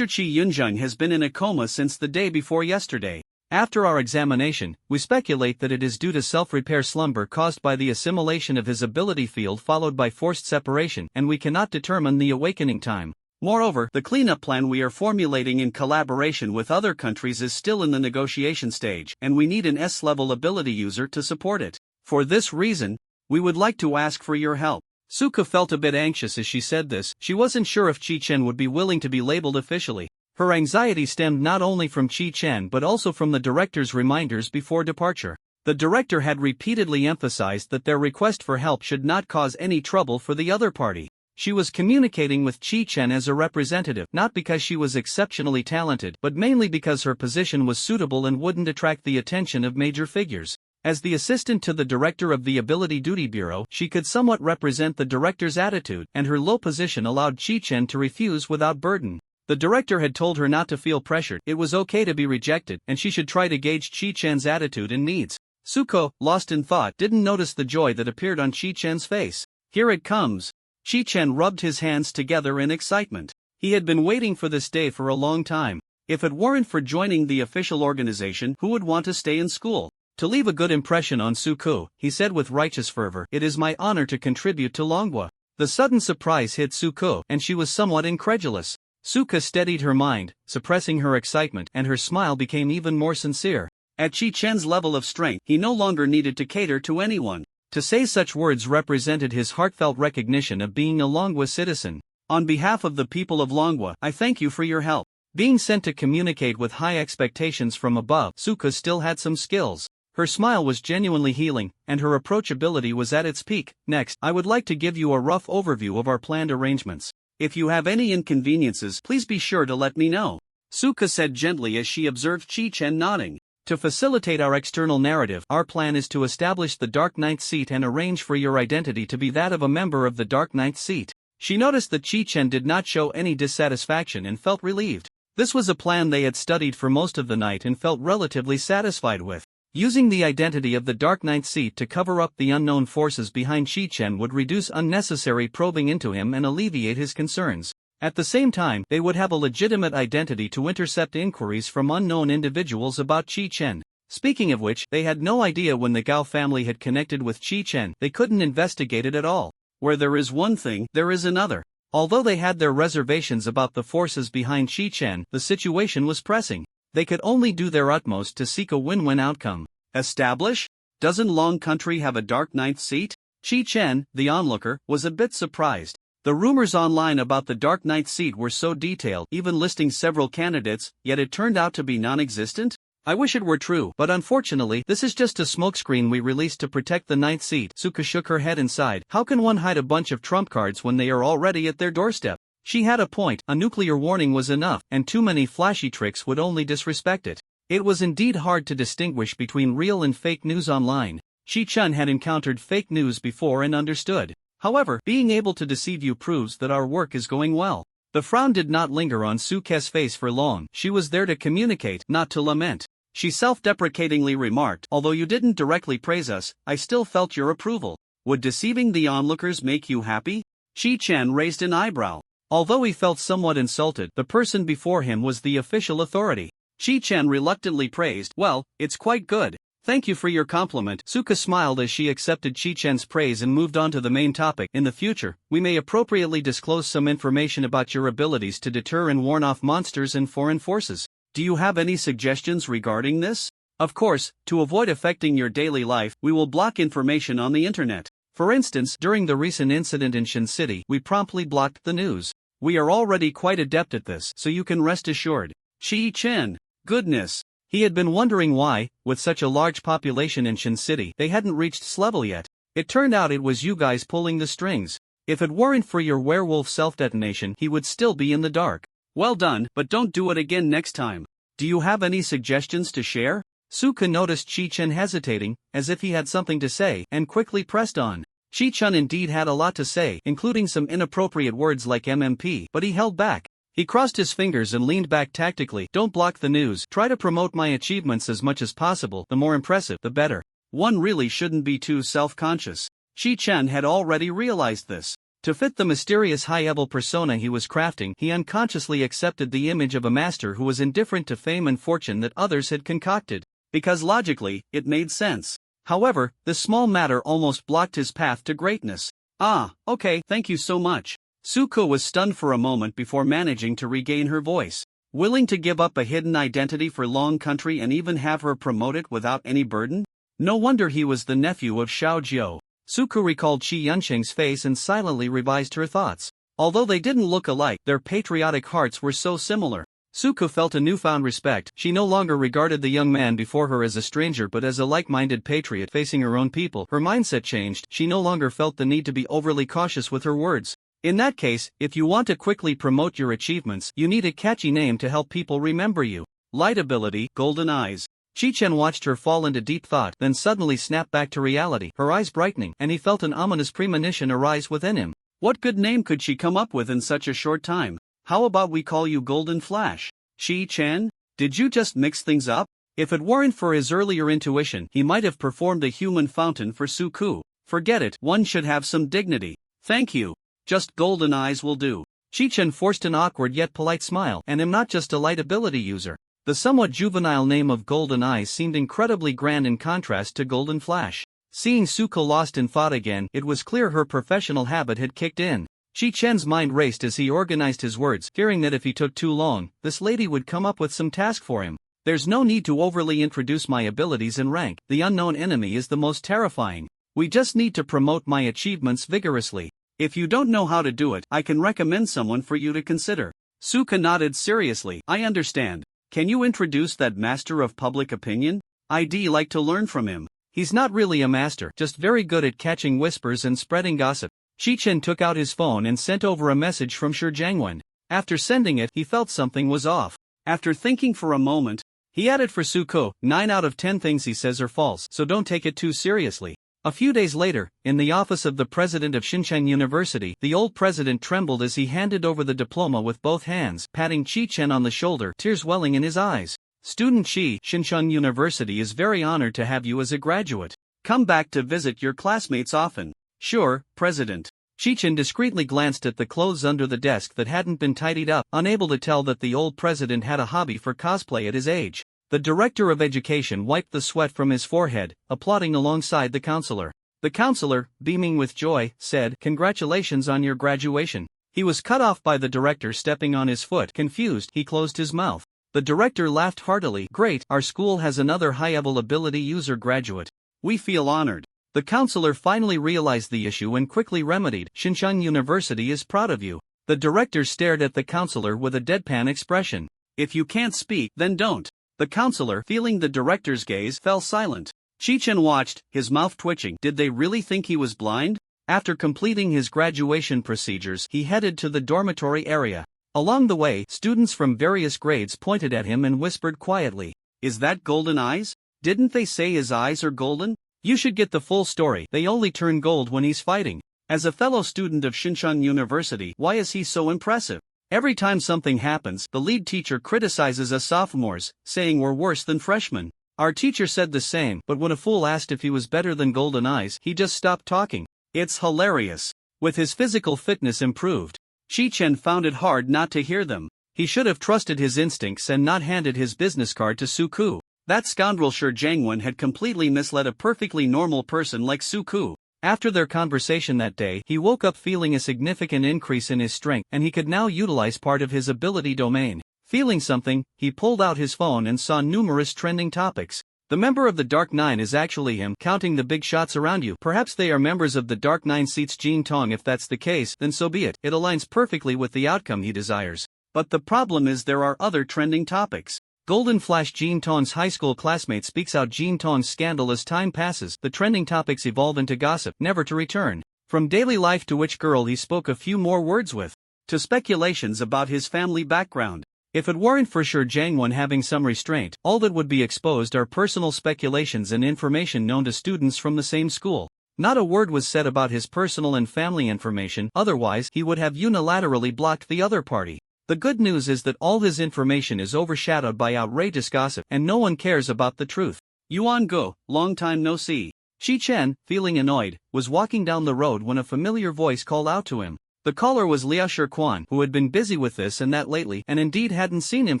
Chi Yunjung has been in a coma since the day before yesterday. After our examination, we speculate that it is due to self-repair slumber caused by the assimilation of his ability field followed by forced separation, and we cannot determine the awakening time. Moreover, the cleanup plan we are formulating in collaboration with other countries is still in the negotiation stage, and we need an S-level ability user to support it. For this reason, we would like to ask for your help. Suka felt a bit anxious as she said this. She wasn't sure if Chi-Chen would be willing to be labeled officially. Her anxiety stemmed not only from Chi-Chen but also from the director's reminders before departure. The director had repeatedly emphasized that their request for help should not cause any trouble for the other party. She was communicating with Chi-Chen as a representative, not because she was exceptionally talented, but mainly because her position was suitable and wouldn't attract the attention of major figures. As the assistant to the director of the Ability Duty Bureau, she could somewhat represent the director's attitude, and her low position allowed Chi-Chen to refuse without burden. The director had told her not to feel pressured, it was okay to be rejected, and she should try to gauge Chi-Chen's attitude and needs. Suko, lost in thought, didn't notice the joy that appeared on Chi-Chen's face. Here it comes. Chi-Chen rubbed his hands together in excitement. He had been waiting for this day for a long time. If it weren't for joining the official organization, who would want to stay in school? To leave a good impression on Suko, he said with righteous fervor, "It is my honor to contribute to Longwa." The sudden surprise hit Suko, and she was somewhat incredulous. Suka steadied her mind, suppressing her excitement, and her smile became even more sincere. At Chi-Chen's level of strength, he no longer needed to cater to anyone. To say such words represented his heartfelt recognition of being a Longwa citizen. On behalf of the people of Longwa, I thank you for your help. Being sent to communicate with high expectations from above, Suka still had some skills. Her smile was genuinely healing, and her approachability was at its peak. Next, I would like to give you a rough overview of our planned arrangements. If you have any inconveniences, please be sure to let me know. Suka said gently as she observed Chi-Chen nodding. To facilitate our external narrative, our plan is to establish the Dark Knight seat and arrange for your identity to be that of a member of the Dark Knight seat. She noticed that Chi-Chen did not show any dissatisfaction and felt relieved. This was a plan they had studied for most of the night and felt relatively satisfied with. Using the identity of the Dark Knight seat to cover up the unknown forces behind Chi-Chen would reduce unnecessary probing into him and alleviate his concerns. At the same time, they would have a legitimate identity to intercept inquiries from unknown individuals about Chi-Chen. Speaking of which, they had no idea when the Gao family had connected with Chi-Chen. They couldn't investigate it at all. Where there is one thing, there is another. Although they had their reservations about the forces behind Chi-Chen, the situation was pressing. They could only do their utmost to seek a win-win outcome. Establish? Doesn't Long Country have a Dark Knight seat? Chi-Chen, the onlooker, was a bit surprised. The rumors online about the Dark Knight seat were so detailed, even listing several candidates, yet it turned out to be non-existent? I wish it were true, but unfortunately, this is just a smokescreen we released to protect the Knight seat. Suka shook her head and sighed. How can one hide a bunch of trump cards when they are already at their doorstep? She had a point, a nuclear warning was enough, and too many flashy tricks would only disrespect it. It was indeed hard to distinguish between real and fake news online. Chi-Chen had encountered fake news before and understood. However, being able to deceive you proves that our work is going well. The frown did not linger on Suke's face for long. She was there to communicate, not to lament. She self-deprecatingly remarked, although you didn't directly praise us, I still felt your approval. Would deceiving the onlookers make you happy? Chi-Chen raised an eyebrow. Although he felt somewhat insulted, the person before him was the official authority. Chi-Chen reluctantly praised, well, it's quite good. Thank you for your compliment. Suka smiled as she accepted Chi-Chen's praise and moved on to the main topic. In the future, we may appropriately disclose some information about your abilities to deter and warn off monsters and foreign forces. Do you have any suggestions regarding this? Of course, to avoid affecting your daily life, we will block information on the internet. For instance, during the recent incident in Shin City, we promptly blocked the news. We are already quite adept at this, so you can rest assured. Chi-Chen. Goodness. He had been wondering why, with such a large population in Shin City, they hadn't reached S-level yet. It turned out it was you guys pulling the strings. If it weren't for your werewolf self-detonation, he would still be in the dark. Well done, but don't do it again next time. Do you have any suggestions to share? Suka noticed Chi-Chen hesitating, as if he had something to say, and quickly pressed on. Chi-Chen indeed had a lot to say, including some inappropriate words like MMP, but he held back. He crossed his fingers and leaned back tactically. Don't block the news. Try to promote my achievements as much as possible. The more impressive, the better. One really shouldn't be too self-conscious. Chi-Chen had already realized this. To fit the mysterious high-level persona he was crafting, he unconsciously accepted the image of a master who was indifferent to fame and fortune that others had concocted. Because logically, it made sense. However, this small matter almost blocked his path to greatness. Ah, okay, thank you so much. Suko was stunned for a moment before managing to regain her voice. Willing to give up a hidden identity for Long Country and even have her promoted without any burden? No wonder he was the nephew of Xiao Jiu. Suko recalled Qi Yunqing's face and silently revised her thoughts. Although they didn't look alike, their patriotic hearts were so similar. Suko felt a newfound respect. She no longer regarded the young man before her as a stranger but as a like-minded patriot facing her own people. Her mindset changed. She no longer felt the need to be overly cautious with her words. In that case, if you want to quickly promote your achievements, you need a catchy name to help people remember you. Light ability, golden eyes. Chi-Chen watched her fall into deep thought, then suddenly snapped back to reality, her eyes brightening, and he felt an ominous premonition arise within him. What good name could she come up with in such a short time? How about we call you Golden Flash? Chi-Chen? Did you just mix things up? If it weren't for his earlier intuition, he might have performed the human fountain for Suku. Forget it, one should have some dignity. Thank you. Just golden eyes will do. Chi-Chen forced an awkward yet polite smile, and am not just a light ability user. The somewhat juvenile name of Golden Eyes seemed incredibly grand in contrast to Golden Flash. Seeing Suko lost in thought again, it was clear her professional habit had kicked in. Chi-Chen's mind raced as he organized his words, fearing that if he took too long, this lady would come up with some task for him. There's no need to overly introduce my abilities and rank. The unknown enemy is the most terrifying. We just need to promote my achievements vigorously. If you don't know how to do it, I can recommend someone for you to consider. Suka nodded seriously. I understand. Can you introduce that master of public opinion? I'd like to learn from him. He's not really a master, just very good at catching whispers and spreading gossip. Chi-Chen took out his phone and sent over a message from Shi Jiangwen. After sending it, he felt something was off. After thinking for a moment, he added for Suko, 9 out of 10 things he says are false, so don't take it too seriously. A few days later, in the office of the president of Xinjiang University, the old president trembled as he handed over the diploma with both hands, patting Chi-Chen on the shoulder, tears welling in his eyes. Student Chi, Xinjiang University is very honored to have you as a graduate. Come back to visit your classmates often. Sure, President. Chi-Chen discreetly glanced at the clothes under the desk that hadn't been tidied up, unable to tell that the old president had a hobby for cosplay at his age. The director of education wiped the sweat from his forehead, applauding alongside the counselor. The counselor, beaming with joy, said, "Congratulations on your graduation." He was cut off by the director stepping on his foot. Confused, he closed his mouth. The director laughed heartily. Great, our school has another high-level ability user graduate. We feel honored. The counselor finally realized the issue and quickly remedied. Xinjiang University is proud of you. The director stared at the counselor with a deadpan expression. If you can't speak, then don't. The counselor, feeling the director's gaze, fell silent. Chi-Chen watched, his mouth twitching. Did they really think he was blind? After completing his graduation procedures, he headed to the dormitory area. Along the way, students from various grades pointed at him and whispered quietly, "Is that Golden Eyes? Didn't they say his eyes are golden? You should get the full story. They only turn gold when he's fighting." As a fellow student of Xinjiang University, why is he so impressive? Every time something happens, the lead teacher criticizes us sophomores, saying we're worse than freshmen. Our teacher said the same, but when a fool asked if he was better than Golden Eyes, he just stopped talking. It's hilarious. With his physical fitness improved, Chi-Chen found it hard not to hear them. He should have trusted his instincts and not handed his business card to Suku. That scoundrel Shi Jiangwen had completely misled a perfectly normal person like Suku. After their conversation that day, he woke up feeling a significant increase in his strength, and he could now utilize part of his ability domain. Feeling something, he pulled out his phone and saw numerous trending topics. The member of the Dark Nine is actually him, counting the big shots around you. Perhaps they are members of the Dark Nine seats Jin Tong. If that's the case, then so be it. It aligns perfectly with the outcome he desires. But the problem is there are other trending topics. Golden Flash Jin Tong's high school classmate speaks out Jin Tong's scandal. As time passes, the trending topics evolve into gossip, never to return. From daily life to which girl he spoke a few more words with, to speculations about his family background. If it weren't for Shi Jiangwen having some restraint, all that would be exposed are personal speculations and information known to students from the same school. Not a word was said about his personal and family information, otherwise he would have unilaterally blocked the other party. The good news is that all his information is overshadowed by outrageous gossip, and no one cares about the truth. Yuan Go, long time no see. Chi-Chen, feeling annoyed, was walking down the road when a familiar voice called out to him. The caller was Liao Shirquan, who had been busy with this and that lately, and indeed hadn't seen him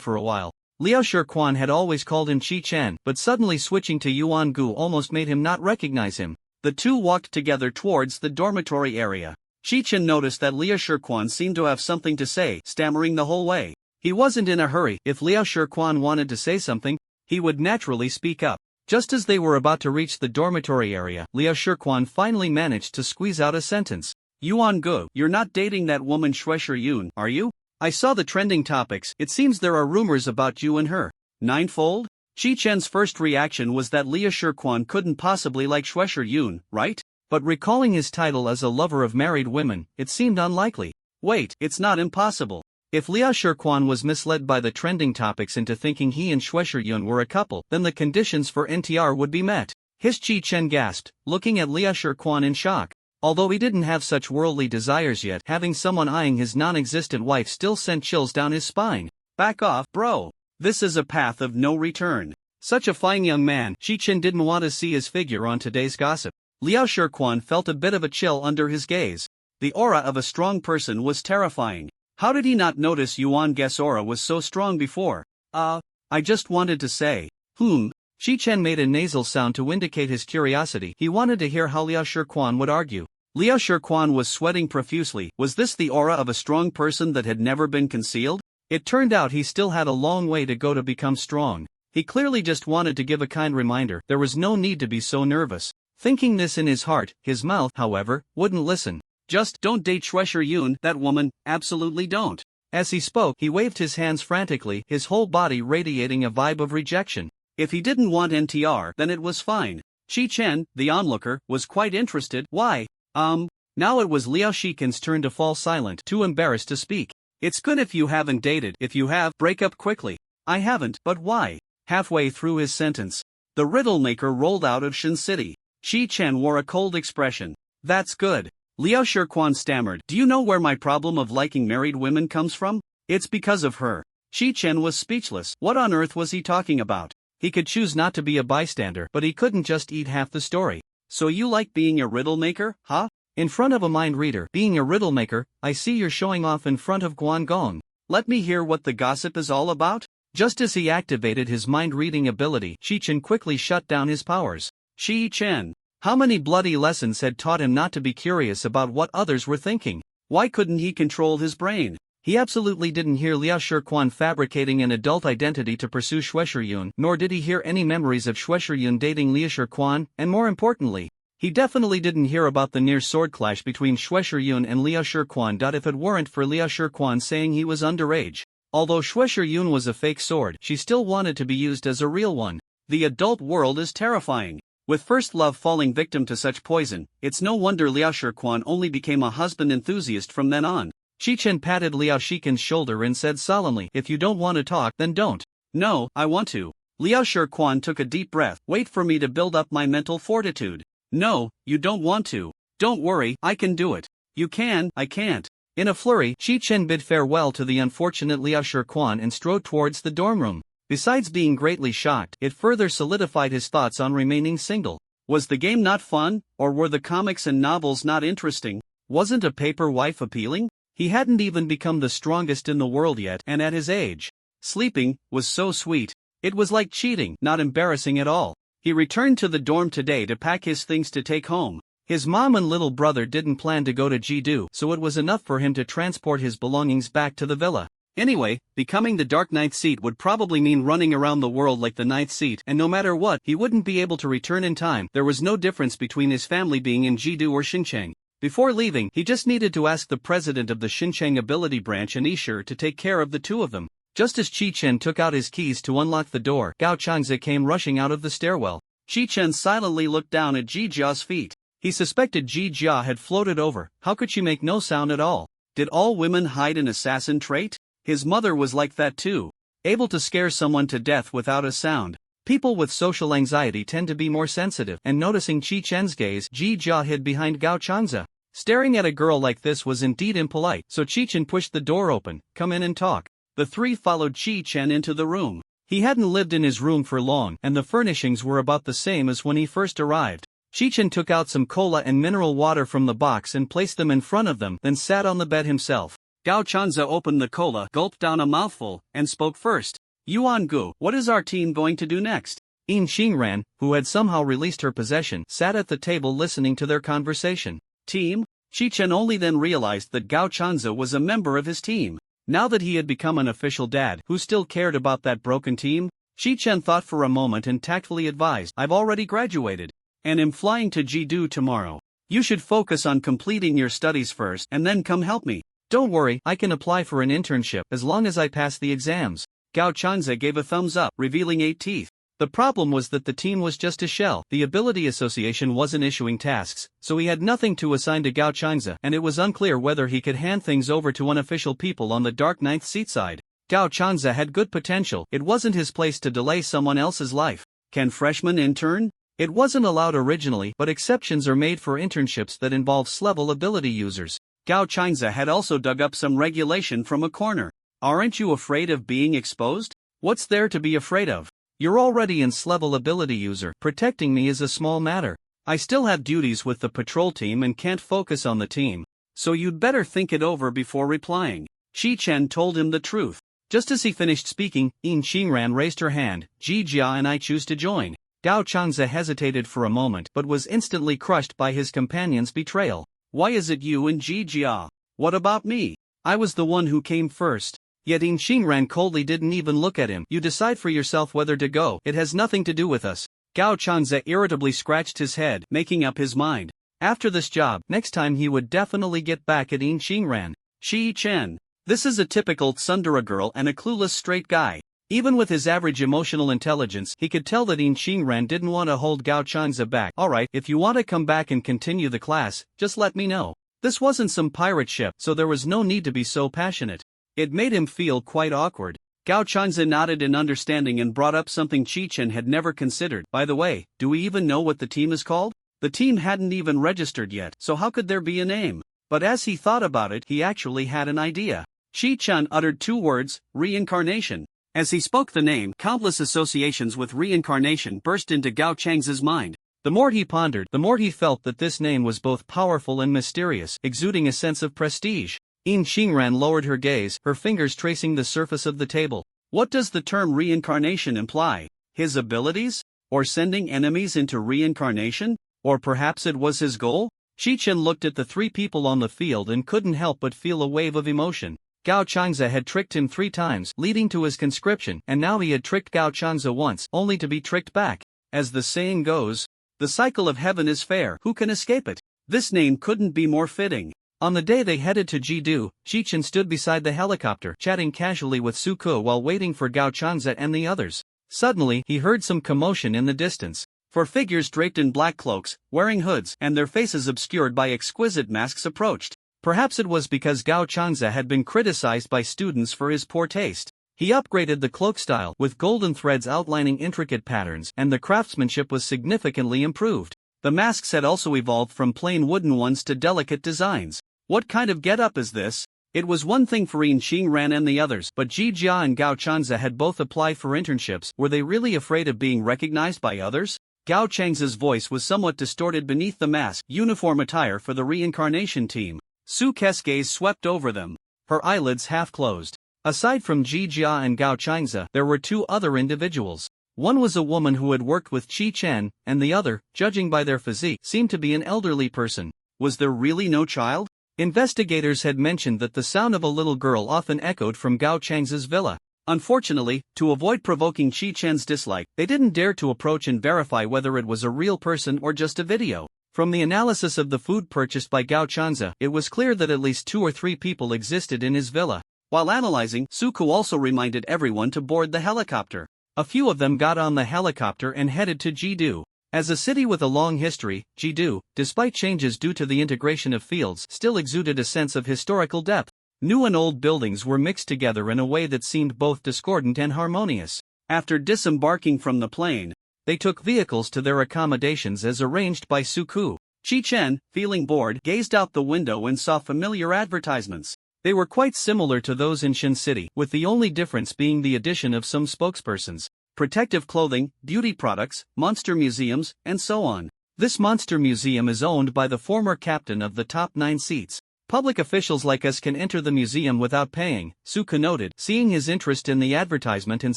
for a while. Liao Shirquan had always called him Chi-Chen, but suddenly switching to Yuan Gu almost made him not recognize him. The two walked together towards the dormitory area. Chen noticed that Liao Shirquan seemed to have something to say, stammering the whole way. He wasn't in a hurry. If Liao Shirquan wanted to say something, he would naturally speak up. Just as they were about to reach the dormitory area, Liao Shirquan finally managed to squeeze out a sentence. Yuan Gu, you're not dating that woman Shui Yun, are you? I saw the trending topics. It seems there are rumors about you and her. Ninefold? Chen's first reaction was that Liao Shirquan couldn't possibly like Shui Yun, right? But recalling his title as a lover of married women, it seemed unlikely. Wait, it's not impossible. If Liao Shirquan was misled by the trending topics into thinking he and Shui Yun were a couple, then the conditions for NTR would be met. His Chen gasped, looking at Liao Shirquan in shock. Although he didn't have such worldly desires yet, having someone eyeing his non-existent wife still sent chills down his spine. Back off, bro. This is a path of no return. Such a fine young man, Chen didn't want to see his figure on today's gossip. Liao Shirquan felt a bit of a chill under his gaze. The aura of a strong person was terrifying. How did he not notice Yuan Gu's aura was so strong before? I just wanted to say. Chen made a nasal sound to indicate his curiosity. He wanted to hear how Liao Shirquan would argue. Liao Shirquan was sweating profusely. Was this the aura of a strong person that had never been concealed? It turned out he still had a long way to go to become strong. He clearly just wanted to give a kind reminder. There was no need to be so nervous. Thinking this in his heart, his mouth, however, wouldn't listen. Just don't date Shui Yun, that woman, absolutely don't. As he spoke, he waved his hands frantically, his whole body radiating a vibe of rejection. If he didn't want NTR, then it was fine. Chen, the onlooker, was quite interested. Why? Now it was Liao Shikin's turn to fall silent, too embarrassed to speak. It's good if you haven't dated. If you have, break up quickly. I haven't, but why? Halfway through his sentence, the riddle maker rolled out of Shin City. Chen wore a cold expression. That's good. Liao Shirquan stammered. Do you know where my problem of liking married women comes from? It's because of her. Chen was speechless. What on earth was he talking about? He could choose not to be a bystander, but he couldn't just eat half the story. So you like being a riddle maker, huh? In front of a mind reader. Being a riddle maker, I see you're showing off in front of Guangong. Let me hear what the gossip is all about? Just as he activated his mind-reading ability, Chen quickly shut down his powers. Chen. How many bloody lessons had taught him not to be curious about what others were thinking? Why couldn't he control his brain? He absolutely didn't hear Liao Shirquan fabricating an adult identity to pursue Shui Yun, nor did he hear any memories of Shui Yun dating Liao Shirquan, and more importantly, he definitely didn't hear about the near sword clash between Shui Yun and Liao Shirquan. If it weren't for Liao Shirquan saying he was underage. Although Shui Yun was a fake sword, she still wanted to be used as a real one. The adult world is terrifying. With first love falling victim to such poison, it's no wonder Liao Shirquan only became a husband enthusiast from then on. Chen patted Liao Shikin's shoulder and said solemnly, if you don't want to talk, then don't. No, I want to. Liao Shirquan took a deep breath. Wait for me to build up my mental fortitude. No, you don't want to. Don't worry, I can do it. You can, I can't. In a flurry, Chen bid farewell to the unfortunate Liao Shirquan and strode towards the dorm room. Besides being greatly shocked, it further solidified his thoughts on remaining single. Was the game not fun, or were the comics and novels not interesting? Wasn't a paper wife appealing? He hadn't even become the strongest in the world yet, and at his age, sleeping was so sweet. It was like cheating, not embarrassing at all. He returned to the dorm today to pack his things to take home. His mom and little brother didn't plan to go to Jidu, so it was enough for him to transport his belongings back to the villa. Anyway, becoming the Dark Ninth Seat would probably mean running around the world like the Ninth Seat, and no matter what, he wouldn't be able to return in time. There was no difference between his family being in Jidu or Xincheng. Before leaving, he just needed to ask the president of the Xincheng Ability Branch and Ishur to take care of the two of them. Just as Chen took out his keys to unlock the door, Gao Changze came rushing out of the stairwell. Chen silently looked down at Ji Jia's feet. He suspected Ji Jia had floated over. How could she make no sound at all? Did all women hide an assassin trait? His mother was like that too. Able to scare someone to death without a sound. People with social anxiety tend to be more sensitive, and noticing Chen's gaze, Ji Jia hid behind Gao Changze. Staring at a girl like this was indeed impolite, so Chen pushed the door open. Come in and talk. The three followed Chen into the room. He hadn't lived in his room for long, and the furnishings were about the same as when he first arrived. Chen took out some cola and mineral water from the box and placed them in front of them, then sat on the bed himself. Gao Changze opened the cola, gulped down a mouthful, and spoke first. Yuan Gu, what is our team going to do next? Yin Xingran, who had somehow released her possession, sat at the table listening to their conversation. Team? Shi-chen only then realized that Gao Chanza was a member of his team. Now that he had become an official dad who still cared about that broken team, Shi-chen thought for a moment and tactfully advised, "I've already graduated and am flying to Jidu tomorrow. You should focus on completing your studies first and then come help me." "Don't worry, I can apply for an internship as long as I pass the exams." Gao Chanza gave a thumbs up, revealing 8 teeth. The problem was that the team was just a shell. The Ability Association wasn't issuing tasks, so he had nothing to assign to Gao Chanza, and it was unclear whether he could hand things over to unofficial people on the dark ninth seat side. Gao Chanza had good potential. It wasn't his place to delay someone else's life. Can freshmen intern? It wasn't allowed originally, but exceptions are made for internships that involve S-level ability users. Gao Chanza had also dug up some regulation from a corner. "Aren't you afraid of being exposed?" "What's there to be afraid of? You're already an S-level ability user. Protecting me is a small matter. I still have duties with the patrol team and can't focus on the team. So you'd better think it over before replying." Shi-chen told him the truth. Just as he finished speaking, In Qingran raised her hand. "Ji Jia and I choose to join." Gao Chanza hesitated for a moment but was instantly crushed by his companion's betrayal. "Why is it you and Ji Jia? What about me? I was the one who came first." Yet In Qingran coldly didn't even look at him. "You decide for yourself whether to go. It has nothing to do with us." Gao Chanza irritably scratched his head, making up his mind. After this job, next time he would definitely get back at In Qingran. Shi-chen. This is a typical tsundere girl and a clueless straight guy. Even with his average emotional intelligence, he could tell that In Qingran didn't want to hold Gao Chanza back. "Alright, if you want to come back and continue the class, just let me know." This wasn't some pirate ship, so there was no need to be so passionate. It made him feel quite awkward. Gao Chanza nodded in understanding and brought up something Shi-chen had never considered. "By the way, do we even know what the team is called?" The team hadn't even registered yet, so how could there be a name? But as he thought about it, he actually had an idea. Shi-chen uttered 2 words, "reincarnation." As he spoke the name, countless associations with reincarnation burst into Gao Chanza's mind. The more he pondered, the more he felt that this name was both powerful and mysterious, exuding a sense of prestige. In Qingran lowered her gaze, her fingers tracing the surface of the table. What does the term reincarnation imply? His abilities? Or sending enemies into reincarnation? Or perhaps it was his goal? Shi-chen looked at the 3 people on the field and couldn't help but feel a wave of emotion. Gao Chanza had tricked him 3 times, leading to his conscription, and now he had tricked Gao Chanza once, only to be tricked back. As the saying goes, the cycle of heaven is fair. Who can escape it? This name couldn't be more fitting. On the day they headed to Jidu, Shi-chen stood beside the helicopter, chatting casually with Suko while waiting for Gao Chanza and the others. Suddenly, he heard some commotion in the distance. 4 figures draped in black cloaks, wearing hoods, and their faces obscured by exquisite masks approached. Perhaps it was because Gao Chanza had been criticized by students for his poor taste. He upgraded the cloak style, with golden threads outlining intricate patterns, and the craftsmanship was significantly improved. The masks had also evolved from plain wooden ones to delicate designs. What kind of get-up is this? It was one thing for In Qingran and the others, but Ji Jia and Gao Chanza had both applied for internships. Were they really afraid of being recognized by others? Gao Chanza's voice was somewhat distorted beneath the mask. "Uniform attire for the reincarnation team." Suke's gaze swept over them, her eyelids half closed. Aside from Ji Jia and Gao Chanza, there were 2 other individuals. One was a woman who had worked with Shi-chen, and the other, judging by their physique, seemed to be an elderly person. Was there really no child? Investigators had mentioned that the sound of a little girl often echoed from Gao Chanza's villa. Unfortunately, to avoid provoking Shi-chen's dislike, they didn't dare to approach and verify whether it was a real person or just a video. From the analysis of the food purchased by Gao Chanza, it was clear that at least 2 or 3 people existed in his villa. While analyzing, Suku also reminded everyone to board the helicopter. A few of them got on the helicopter and headed to Jidu. As a city with a long history, Jidu, despite changes due to the integration of fields, still exuded a sense of historical depth. New and old buildings were mixed together in a way that seemed both discordant and harmonious. After disembarking from the plane, they took vehicles to their accommodations as arranged by Suku. Shi-chen, feeling bored, gazed out the window and saw familiar advertisements. They were quite similar to those in Shin City, with the only difference being the addition of some spokespersons. Protective clothing, beauty products, monster museums, and so on. This monster museum is owned by the former captain of the top 9 seats. Public officials like us can enter the museum without paying, Suku noted, seeing his interest in the advertisement and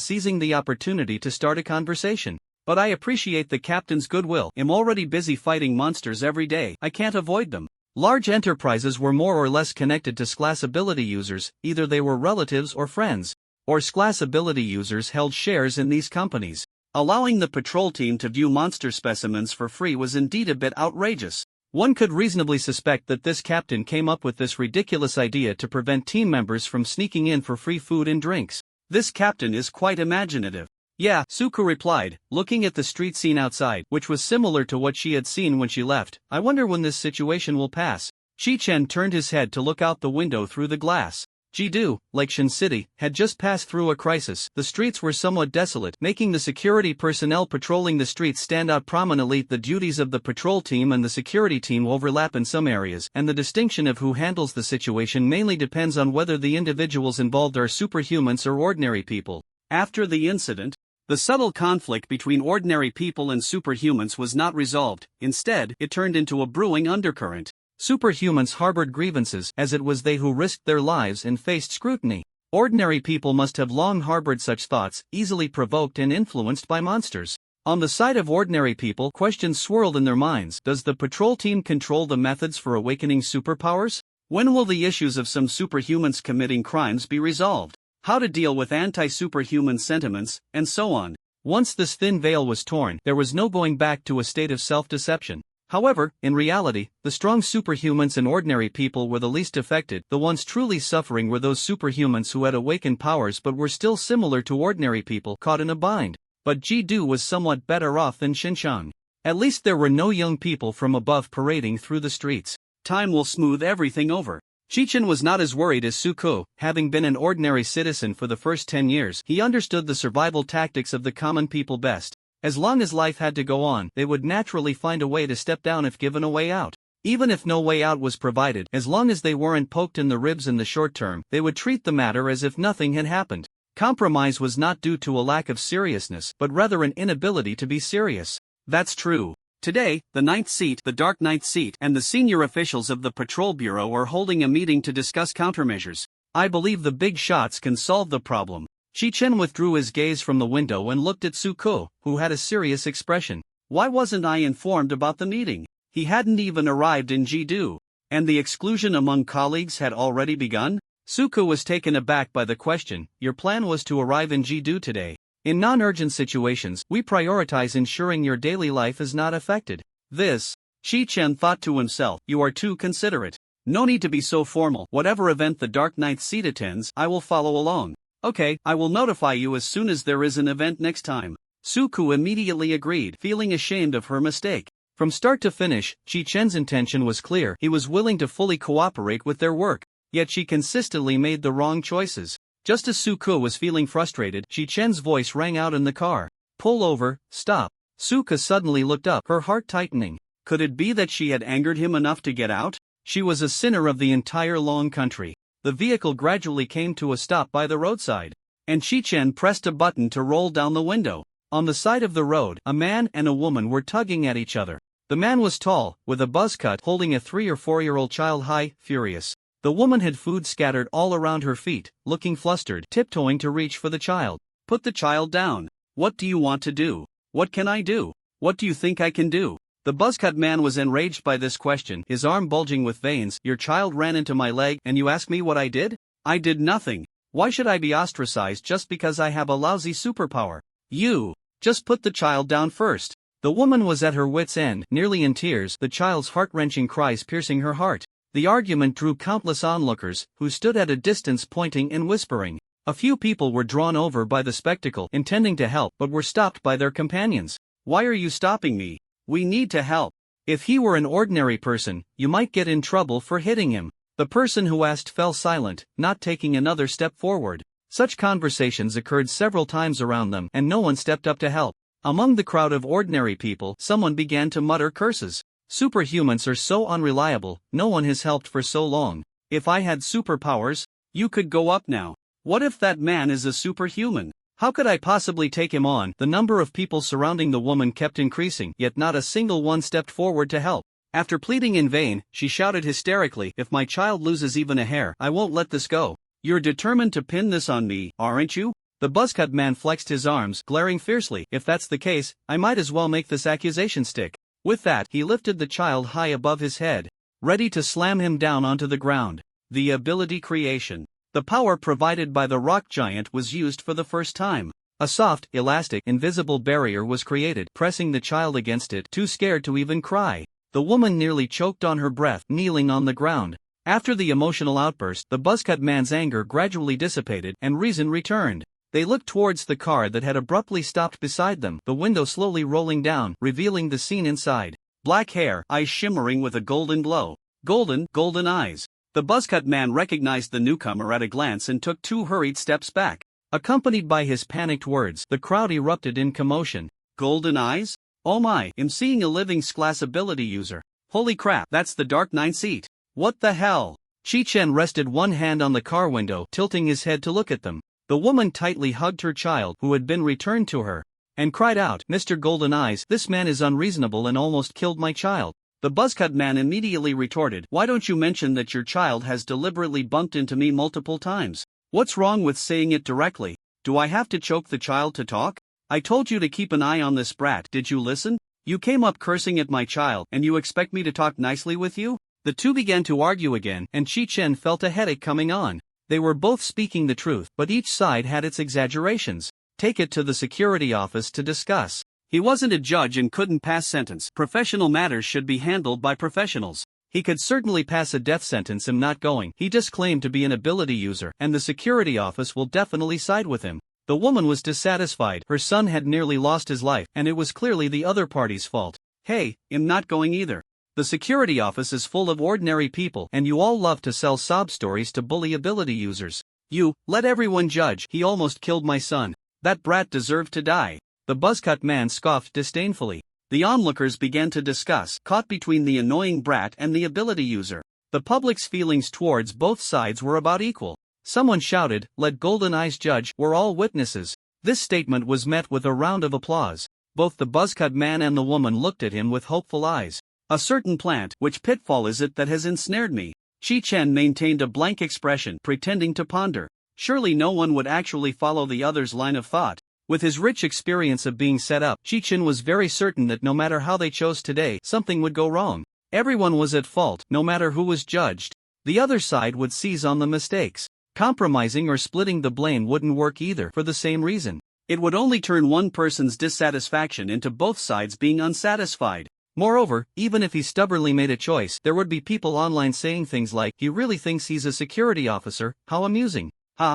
seizing the opportunity to start a conversation. But I appreciate the captain's goodwill. I'm already busy fighting monsters every day. I can't avoid them. Large enterprises were more or less connected to class ability users, either they were relatives or friends, or class ability users held shares in these companies. Allowing the patrol team to view monster specimens for free was indeed a bit outrageous. One could reasonably suspect that this captain came up with this ridiculous idea to prevent team members from sneaking in for free food and drinks. This captain is quite imaginative. Yeah, Suko replied, looking at the street scene outside, which was similar to what she had seen when she left. I wonder when this situation will pass. Chi-chen turned his head to look out the window through the glass. Jidu, like Shin City, had just passed through a crisis. The streets were somewhat desolate, making the security personnel patrolling the streets stand out prominently. The duties of the patrol team and the security team overlap in some areas, and the distinction of who handles the situation mainly depends on whether the individuals involved are superhumans or ordinary people. After the incident, the subtle conflict between ordinary people and superhumans was not resolved. Instead, it turned into a brewing undercurrent. Superhumans harbored grievances, as it was they who risked their lives and faced scrutiny. Ordinary people must have long harbored such thoughts, easily provoked and influenced by monsters. On the side of ordinary people, questions swirled in their minds. Does the patrol team control the methods for awakening superpowers? When will the issues of some superhumans committing crimes be resolved? How to deal with anti-superhuman sentiments, and so on. Once this thin veil was torn, there was no going back to a state of self-deception. However, in reality, the strong superhumans and ordinary people were the least affected. The ones truly suffering were those superhumans who had awakened powers but were still similar to ordinary people, caught in a bind. But Ji-do was somewhat better off than Shinchang. At least there were no young people from above parading through the streets. Time will smooth everything over. Chi-chen was not as worried as Suko. Having been an ordinary citizen for the first 10 years, he understood the survival tactics of the common people best. As long as life had to go on, they would naturally find a way to step down if given a way out. Even if no way out was provided, as long as they weren't poked in the ribs in the short term, they would treat the matter as if nothing had happened. Compromise was not due to a lack of seriousness, but rather an inability to be serious. That's true. Today, the Ninth Seat, the Dark Ninth Seat, and the senior officials of the Patrol Bureau are holding a meeting to discuss countermeasures. I believe the big shots can solve the problem. Chi-chen withdrew his gaze from the window and looked at Suko, who had a serious expression. Why wasn't I informed about the meeting? He hadn't even arrived in Ji-do. And the exclusion among colleagues had already begun? Suko was taken aback by the question. Your plan was to arrive in Ji-do today. In non-urgent situations, we prioritize ensuring your daily life is not affected. This, Chi-chen thought to himself, you are too considerate. No need to be so formal. Whatever event the Dark Ninth Seat attends, I will follow along. Okay, I will notify you as soon as there is an event next time. Suko immediately agreed, feeling ashamed of her mistake. From start to finish, Chi-chen's intention was clear. He was willing to fully cooperate with their work. Yet she consistently made the wrong choices. Just as Suko was feeling frustrated, Chi-chen's voice rang out in the car. Pull over, stop. Suko suddenly looked up, her heart tightening. Could it be that she had angered him enough to get out? She was a sinner of the entire long country. The vehicle gradually came to a stop by the roadside, and Chi-chen pressed a button to roll down the window. On the side of the road, a man and a woman were tugging at each other. The man was tall, with a buzz cut, holding a 3 or 4-year-old child high, furious. The woman had food scattered all around her feet, looking flustered, tiptoeing to reach for the child. Put the child down. What do you want to do? What can I do? What do you think I can do? The buzzcut man was enraged by this question, his arm bulging with veins. Your child ran into my leg, and you ask me what I did? I did nothing. Why should I be ostracized just because I have a lousy superpower? You. Just put the child down first. The woman was at her wit's end, nearly in tears, the child's heart-wrenching cries piercing her heart. The argument drew countless onlookers, who stood at a distance pointing and whispering. A few people were drawn over by the spectacle, intending to help, but were stopped by their companions. Why are you stopping me? We need to help. If he were an ordinary person, you might get in trouble for hitting him. The person who asked fell silent, not taking another step forward. Such conversations occurred several times around them, and no one stepped up to help. Among the crowd of ordinary people, someone began to mutter curses. Superhumans are so unreliable, no one has helped for so long. If I had superpowers, you could go up now. What if that man is a superhuman? How could I possibly take him on? The number of people surrounding the woman kept increasing, yet not a single one stepped forward to help. After pleading in vain, she shouted hysterically, if my child loses even a hair, I won't let this go. You're determined to pin this on me, aren't you? The buzzcut man flexed his arms, glaring fiercely. If that's the case, I might as well make this accusation stick. With that, he lifted the child high above his head. ready to slam him down onto the ground. The ability creation. The power provided by the rock giant was used for the first time. A soft, elastic, invisible barrier was created, pressing the child against it, too scared to even cry. The woman nearly choked on her breath, kneeling on the ground. After the emotional outburst, the buzzcut man's anger gradually dissipated, and reason returned. They looked towards the car that had abruptly stopped beside them, the window slowly rolling down, revealing the scene inside. Black hair, eyes shimmering with a golden glow. Golden eyes. The buzzcut man recognized the newcomer at a glance and took 2 hurried steps back. Accompanied by his panicked words, the crowd erupted in commotion. Golden eyes? Oh my, I'm seeing a living class ability user. Holy crap, that's the Dark 9 seat. What the hell? Chi-Chen rested one hand on the car window, tilting his head to look at them. The woman tightly hugged her child, who had been returned to her, and cried out, "Mr. Golden Eyes, this man is unreasonable and almost killed my child." The buzzcut man immediately retorted, "Why don't you mention that your child has deliberately bumped into me multiple times? What's wrong with saying it directly? Do I have to choke the child to talk? I told you to keep an eye on this brat, did you listen? You came up cursing at my child, and you expect me to talk nicely with you?" The two began to argue again, and Chi-Chen felt a headache coming on. They were both speaking the truth, but each side had its exaggerations. Take it to the security office to discuss. He wasn't a judge and couldn't pass sentence. Professional matters should be handled by professionals. He could certainly pass a death sentence him not going. He just claimed to be an ability user, and the security office will definitely side with him. The woman was dissatisfied. Her son had nearly lost his life, and it was clearly the other party's fault. "Hey, I'm not going either. The security office is full of ordinary people, and you all love to sell sob stories to bully ability users. You, let everyone judge. He almost killed my son. That brat deserved to die." The buzzcut man scoffed disdainfully. The onlookers began to discuss, caught between the annoying brat and the ability user. The public's feelings towards both sides were about equal. Someone shouted, "Let Golden Eyes judge, we're all witnesses." This statement was met with a round of applause. Both the buzzcut man and the woman looked at him with hopeful eyes. "A certain plant, which pitfall is it that has ensnared me?" Chi-Chen maintained a blank expression, pretending to ponder. Surely no one would actually follow the other's line of thought. With his rich experience of being set up, Chi-Chen was very certain that no matter how they chose today, something would go wrong. Everyone was at fault, no matter who was judged. The other side would seize on the mistakes. Compromising or splitting the blame wouldn't work either, for the same reason. It would only turn one person's dissatisfaction into both sides being unsatisfied. Moreover, even if he stubbornly made a choice, there would be people online saying things like, "He really thinks he's a security officer, how amusing.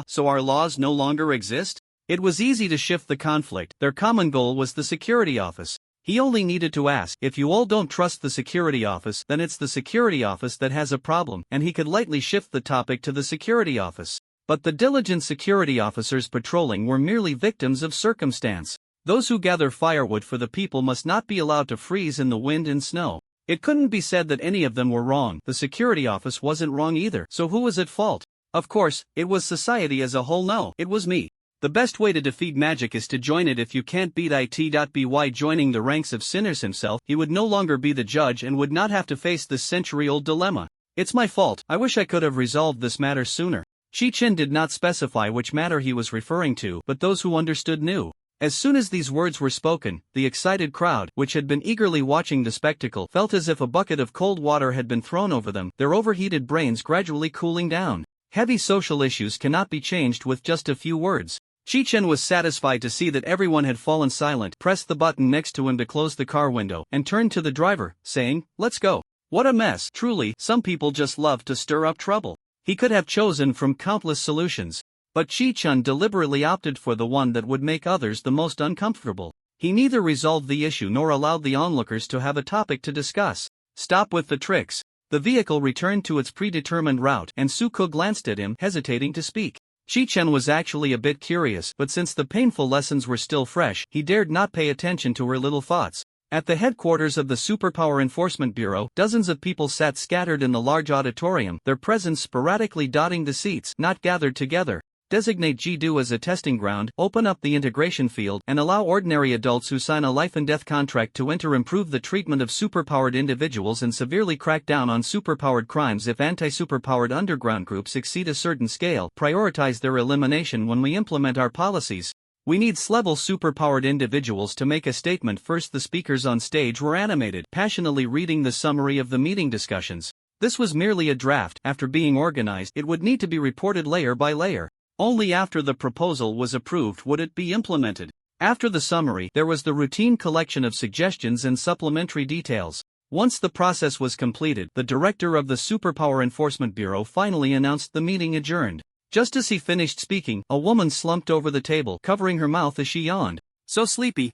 So our laws no longer exist?" It was easy to shift the conflict. Their common goal was the security office. He only needed to ask, "If you all don't trust the security office, then it's the security office that has a problem," and he could lightly shift the topic to the security office. But the diligent security officers patrolling were merely victims of circumstance. Those who gather firewood for the people must not be allowed to freeze in the wind and snow. It couldn't be said that any of them were wrong. The security office wasn't wrong either. So who was at fault? Of course, it was society as a whole. No, it was me. The best way to defeat magic is to join it. If you can't beat it.by joining the ranks of sinners himself, he would no longer be the judge and would not have to face this century-old dilemma. It's my fault. I wish I could have resolved this matter sooner. Chi-Chen did not specify which matter he was referring to, but those who understood knew. As soon as these words were spoken, the excited crowd, which had been eagerly watching the spectacle, felt as if a bucket of cold water had been thrown over them, their overheated brains gradually cooling down. Heavy social issues cannot be changed with just a few words. Chi-Chen was satisfied to see that everyone had fallen silent, pressed the button next to him to close the car window, and turned to the driver, saying, "Let's go." What a mess. Truly, some people just love to stir up trouble. He could have chosen from countless solutions. But Chi-Chen deliberately opted for the one that would make others the most uncomfortable. He neither resolved the issue nor allowed the onlookers to have a topic to discuss. Stop with the tricks. The vehicle returned to its predetermined route, and Suko glanced at him, hesitating to speak. Chi-Chen was actually a bit curious, but since the painful lessons were still fresh, he dared not pay attention to her little thoughts. At the headquarters of the Superpower Enforcement Bureau, dozens of people sat scattered in the large auditorium, their presence sporadically dotting the seats, not gathered together. Designate Jidu as a testing ground, open up the integration field, and allow ordinary adults who sign a life-and-death contract to enter. Improve the treatment of superpowered individuals and severely crack down on superpowered crimes. If anti-superpowered underground groups exceed a certain scale, prioritize their elimination when we implement our policies. We need level superpowered individuals to make a statement first. The speakers on stage were animated, passionately reading the summary of the meeting discussions. This was merely a draft. After being organized, it would need to be reported layer by layer. Only after the proposal was approved would it be implemented. After the summary, there was the routine collection of suggestions and supplementary details. Once the process was completed, the director of the Superpower Enforcement Bureau finally announced the meeting adjourned. Just as he finished speaking, a woman slumped over the table, covering her mouth as she yawned. So sleepy,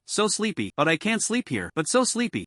but I can't sleep here. But so sleepy,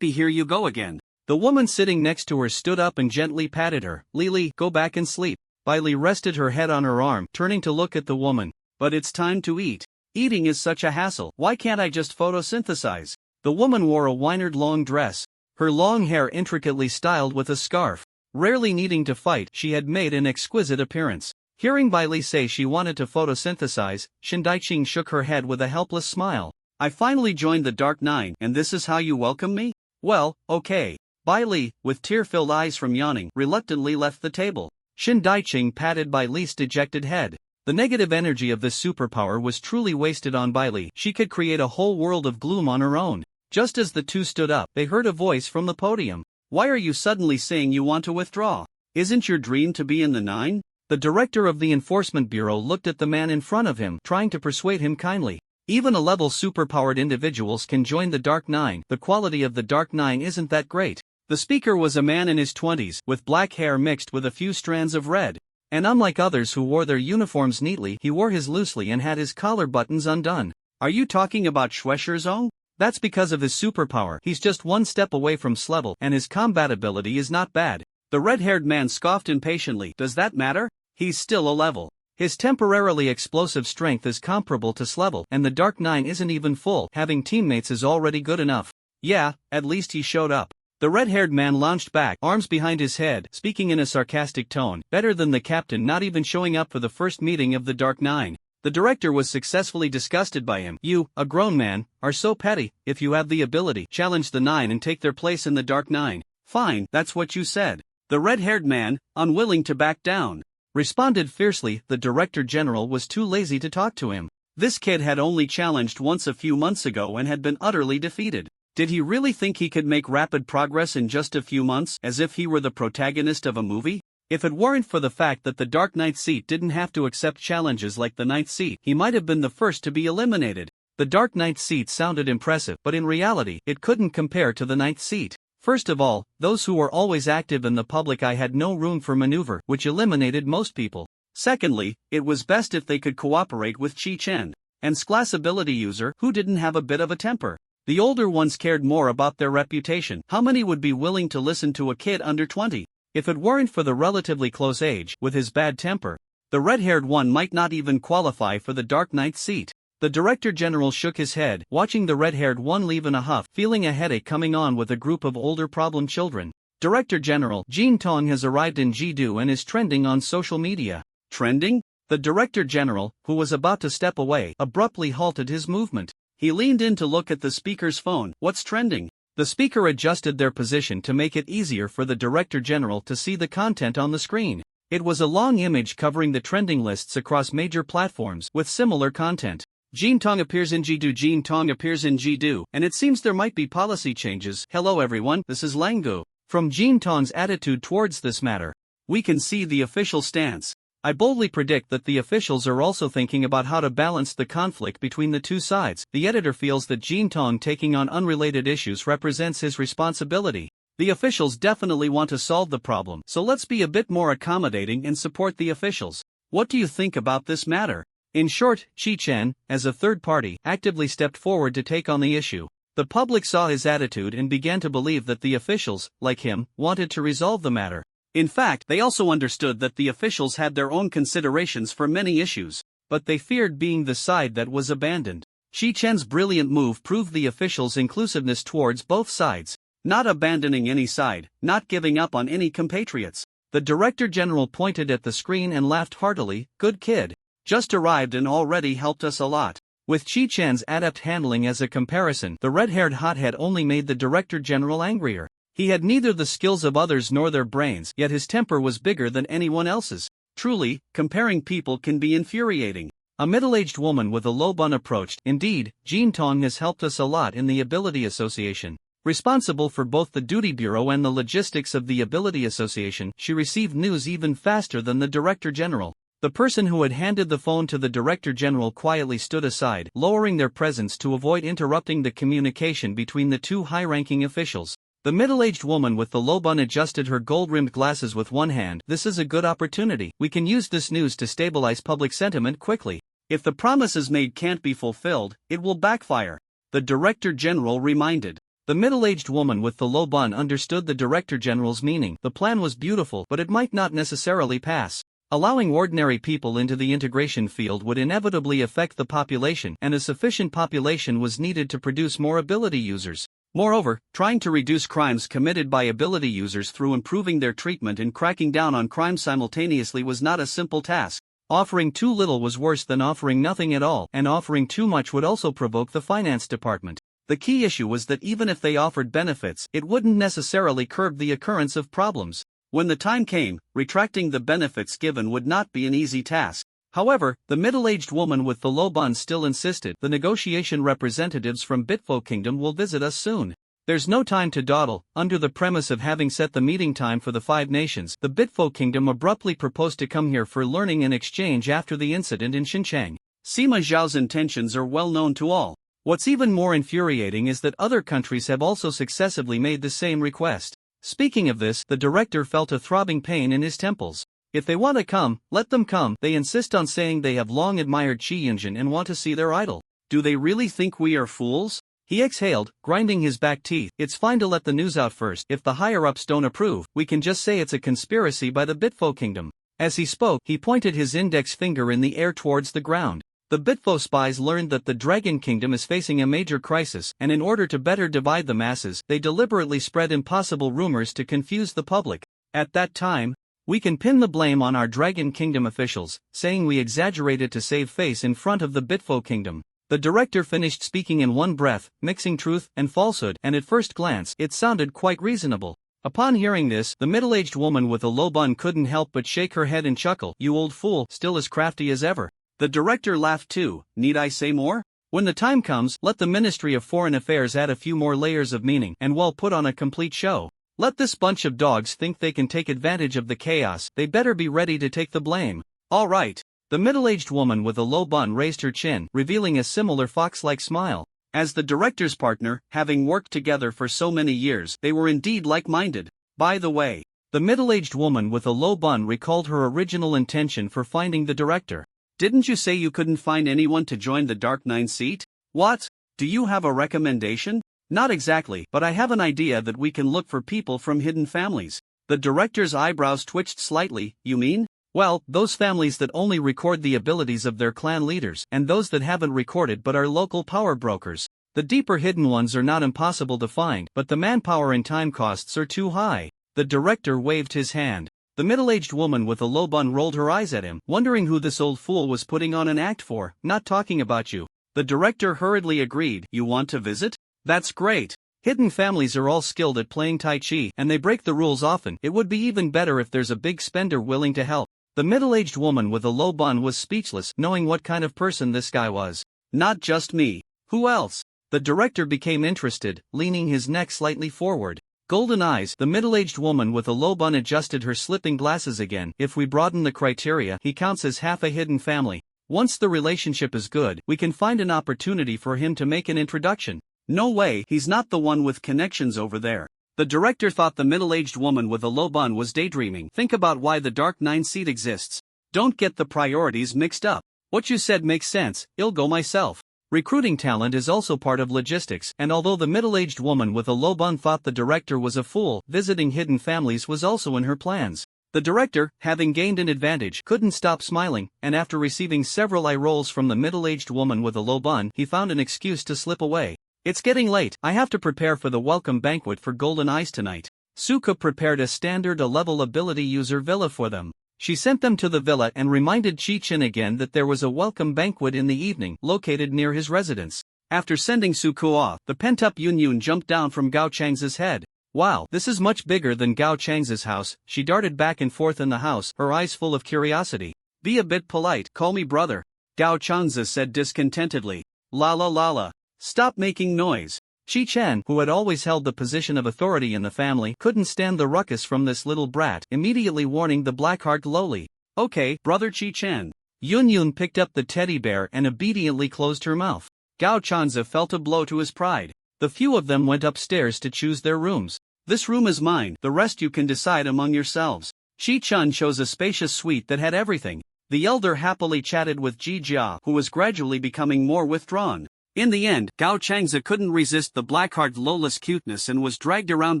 here you go again. The woman sitting next to her stood up and gently patted her. Lily, go back and sleep. Bailey rested her head on her arm, turning to look at the woman. But it's time to eat. Eating is such a hassle. Why can't I just photosynthesize? The woman wore a winered long dress, her long hair intricately styled with a scarf. Rarely needing to fight, she had made an exquisite appearance. Hearing Bailey say she wanted to photosynthesize, Shindaiching shook her head with a helpless smile. I finally joined the Dark Nine, and this is how you welcome me? Well, okay. Bailey, with tear-filled eyes from yawning, reluctantly left the table. Shindaiching patted Bailey's dejected head. The negative energy of this superpower was truly wasted on Bailey. She could create a whole world of gloom on her own. Just as the two stood up, they heard a voice from the podium. Why are you suddenly saying you want to withdraw? Isn't your dream to be in the Nine? The director of the Enforcement Bureau looked at the man in front of him, trying to persuade him kindly. Even a-level superpowered individuals can join the Dark Nine. The quality of the Dark Nine isn't that great. The speaker was a man in his 20s, with black hair mixed with a few strands of red. And unlike others who wore their uniforms neatly, he wore his loosely and had his collar buttons undone. Are you talking about Schwesherzong? That's because of his superpower. He's just one step away from Slevel, and his combat ability is not bad. The red-haired man scoffed impatiently. Does that matter? He's still a level. His temporarily explosive strength is comparable to Slevel, and the Dark Nine isn't even full. Having teammates is already good enough. Yeah, at least he showed up. The red-haired man lounged back, arms behind his head, speaking in a sarcastic tone. Better than the captain not even showing up for the first meeting of the Dark Nine. The director was successfully disgusted by him. You, a grown man, are so petty. If you have the ability, challenge the Nine and take their place in the Dark Nine. Fine, that's what you said. The red-haired man, unwilling to back down, responded fiercely. The director general was too lazy to talk to him. This kid had only challenged once a few months ago and had been utterly defeated. Did he really think he could make rapid progress in just a few months, as if he were the protagonist of a movie? If it weren't for the fact that the Dark Knight seat didn't have to accept challenges like the Ninth seat, he might have been the first to be eliminated. The Dark Knight seat sounded impressive, but in reality, it couldn't compare to the Ninth seat. First of all, those who were always active in the public eye had no room for maneuver, which eliminated most people. Secondly, it was best if they could cooperate with Chi Chen, and class ability user, who didn't have a bit of a temper. The older ones cared more about their reputation. How many would be willing to listen to a kid under 20? If it weren't for the relatively close age, with his bad temper, the red-haired one might not even qualify for the Dark Knight seat. The director general shook his head, watching the red-haired one leave in a huff, feeling a headache coming on with a group of older problem children. Director General Jin Tong has arrived in Jidu and is trending on social media. Trending? The director general, who was about to step away, abruptly halted his movement. He leaned in to look at the speaker's phone. What's trending? The speaker adjusted their position to make it easier for the director general to see the content on the screen. It was a long image covering the trending lists across major platforms with similar content. Jin Tong appears in Jidu. Jin Tong appears in Jidu, and it seems there might be policy changes. Hello everyone, this is Langu. From Jin Tong's attitude towards this matter, we can see the official stance. I boldly predict that the officials are also thinking about how to balance the conflict between the two sides. The editor feels that Jin Tong taking on unrelated issues represents his responsibility. The officials definitely want to solve the problem, so let's be a bit more accommodating and support the officials. What do you think about this matter? In short, Chi Chen, as a third party, actively stepped forward to take on the issue. The public saw his attitude and began to believe that the officials, like him, wanted to resolve the matter. In fact, they also understood that the officials had their own considerations for many issues, but they feared being the side that was abandoned. Chi Chen's brilliant move proved the officials' inclusiveness towards both sides, not abandoning any side, not giving up on any compatriots. The director general pointed at the screen and laughed heartily. Good kid. Just arrived and already helped us a lot. With Chi Chen's adept handling as a comparison, the red-haired hothead only made the director general angrier. He had neither the skills of others nor their brains, yet his temper was bigger than anyone else's. Truly, comparing people can be infuriating. A middle-aged woman with a low bun approached. Indeed, Jin Tong has helped us a lot in the Ability Association. Responsible for both the duty bureau and the logistics of the Ability Association, she received news even faster than the Director General. The person who had handed the phone to the Director General quietly stood aside, lowering their presence to avoid interrupting the communication between the two high-ranking officials. The middle-aged woman with the low bun adjusted her gold-rimmed glasses with one hand. This is a good opportunity. We can use this news to stabilize public sentiment quickly. If the promises made can't be fulfilled, it will backfire, the Director General reminded. The middle-aged woman with the low bun understood the Director General's meaning. The plan was beautiful, but it might not necessarily pass. Allowing ordinary people into the integration field would inevitably affect the population, and a sufficient population was needed to produce more ability users. Moreover, trying to reduce crimes committed by ability users through improving their treatment and cracking down on crime simultaneously was not a simple task. Offering too little was worse than offering nothing at all, and offering too much would also provoke the finance department. The key issue was that even if they offered benefits, it wouldn't necessarily curb the occurrence of problems. When the time came, retracting the benefits given would not be an easy task. However, the middle-aged woman with the low bun still insisted. The negotiation representatives from Bitfo Kingdom will visit us soon. There's no time to dawdle. Under the premise of having set the meeting time for the 5 nations, the Bitfo Kingdom abruptly proposed to come here for learning and exchange after the incident in Xinjiang. Sima Zhao's intentions are well known to all. What's even more infuriating is that other countries have also successively made the same request. Speaking of this, the director felt a throbbing pain in his temples. If they want to come, let them come. They insist on saying they have long admired Qi Yunjin and want to see their idol. Do they really think we are fools? He exhaled, grinding his back teeth. It's fine to let the news out first. If the higher-ups don't approve, we can just say it's a conspiracy by the Bitfo Kingdom. As he spoke, he pointed his index finger in the air towards the ground. The Bitfo spies learned that the Dragon Kingdom is facing a major crisis, and in order to better divide the masses, they deliberately spread impossible rumors to confuse the public. At that time, we can pin the blame on our Dragon Kingdom officials, saying we exaggerated to save face in front of the Bitfo Kingdom. The director finished speaking in one breath, mixing truth and falsehood, and at first glance, it sounded quite reasonable. Upon hearing this, the middle-aged woman with a low bun couldn't help but shake her head and chuckle. You old fool, still as crafty as ever. The director laughed too. Need I say more? When the time comes, let the Ministry of Foreign Affairs add a few more layers of meaning, and we'll put on a complete show. Let this bunch of dogs think they can take advantage of the chaos. They better be ready to take the blame. All right. The middle-aged woman with a low bun raised her chin, revealing a similar fox-like smile. As the director's partner, having worked together for so many years, they were indeed like-minded. By the way, the middle-aged woman with a low bun recalled her original intention for finding the director. Didn't you say you couldn't find anyone to join the Dark Nine seat? What? Do you have a recommendation? Not exactly, but I have an idea that we can look for people from hidden families. The director's eyebrows twitched slightly. You mean? Well, those families that only record the abilities of their clan leaders, and those that haven't recorded but are local power brokers. The deeper hidden ones are not impossible to find, but the manpower and time costs are too high. The director waved his hand. The middle-aged woman with a low bun rolled her eyes at him, wondering who this old fool was putting on an act for. Not talking about you. The director hurriedly agreed. You want to visit? That's great. Hidden families are all skilled at playing Tai Chi, and they break the rules often. It would be even better if there's a big spender willing to help. The middle-aged woman with a low bun was speechless, knowing what kind of person this guy was. Not just me. Who else? The director became interested, leaning his neck slightly forward. Golden eyes. The middle-aged woman with a low bun adjusted her slipping glasses again. If we broaden the criteria, he counts as half a hidden family. Once the relationship is good, we can find an opportunity for him to make an introduction. No way, he's not the one with connections over there. The director thought the middle-aged woman with a low bun was daydreaming. Think about why the Dark Nine seat exists. Don't get the priorities mixed up. What you said makes sense. I'll go myself. Recruiting talent is also part of logistics, and although the middle-aged woman with a low bun thought the director was a fool, visiting hidden families was also in her plans. The director, having gained an advantage, couldn't stop smiling, and after receiving several eye rolls from the middle-aged woman with a low bun, he found an excuse to slip away. It's getting late. I have to prepare for the welcome banquet for Golden Eyes tonight. Suka prepared a standard A-level ability user villa for them. She sent them to the villa and reminded Chi-Chin again that there was a welcome banquet in the evening, located near his residence. After sending Suku off, the pent-up Yun jumped down from Gao Chang's head. Wow, this is much bigger than Gao Chang's house. She darted back and forth in the house, her eyes full of curiosity. Be a bit polite, call me brother. Gao Chang's said discontentedly. La la la la. Stop making noise. Shi Chen, who had always held the position of authority in the family, couldn't stand the ruckus from this little brat, immediately warning the Blackheart lowly. Okay, brother Chi Chen. Yun Yun picked up the teddy bear and obediently closed her mouth. Gao Chanza felt a blow to his pride. The few of them went upstairs to choose their rooms. This room is mine, the rest you can decide among yourselves. Shi Chun chose a spacious suite that had everything. The elder happily chatted with Ji Jia, who was gradually becoming more withdrawn. In the end, Gao Changza couldn't resist the Blackheart Lola's cuteness and was dragged around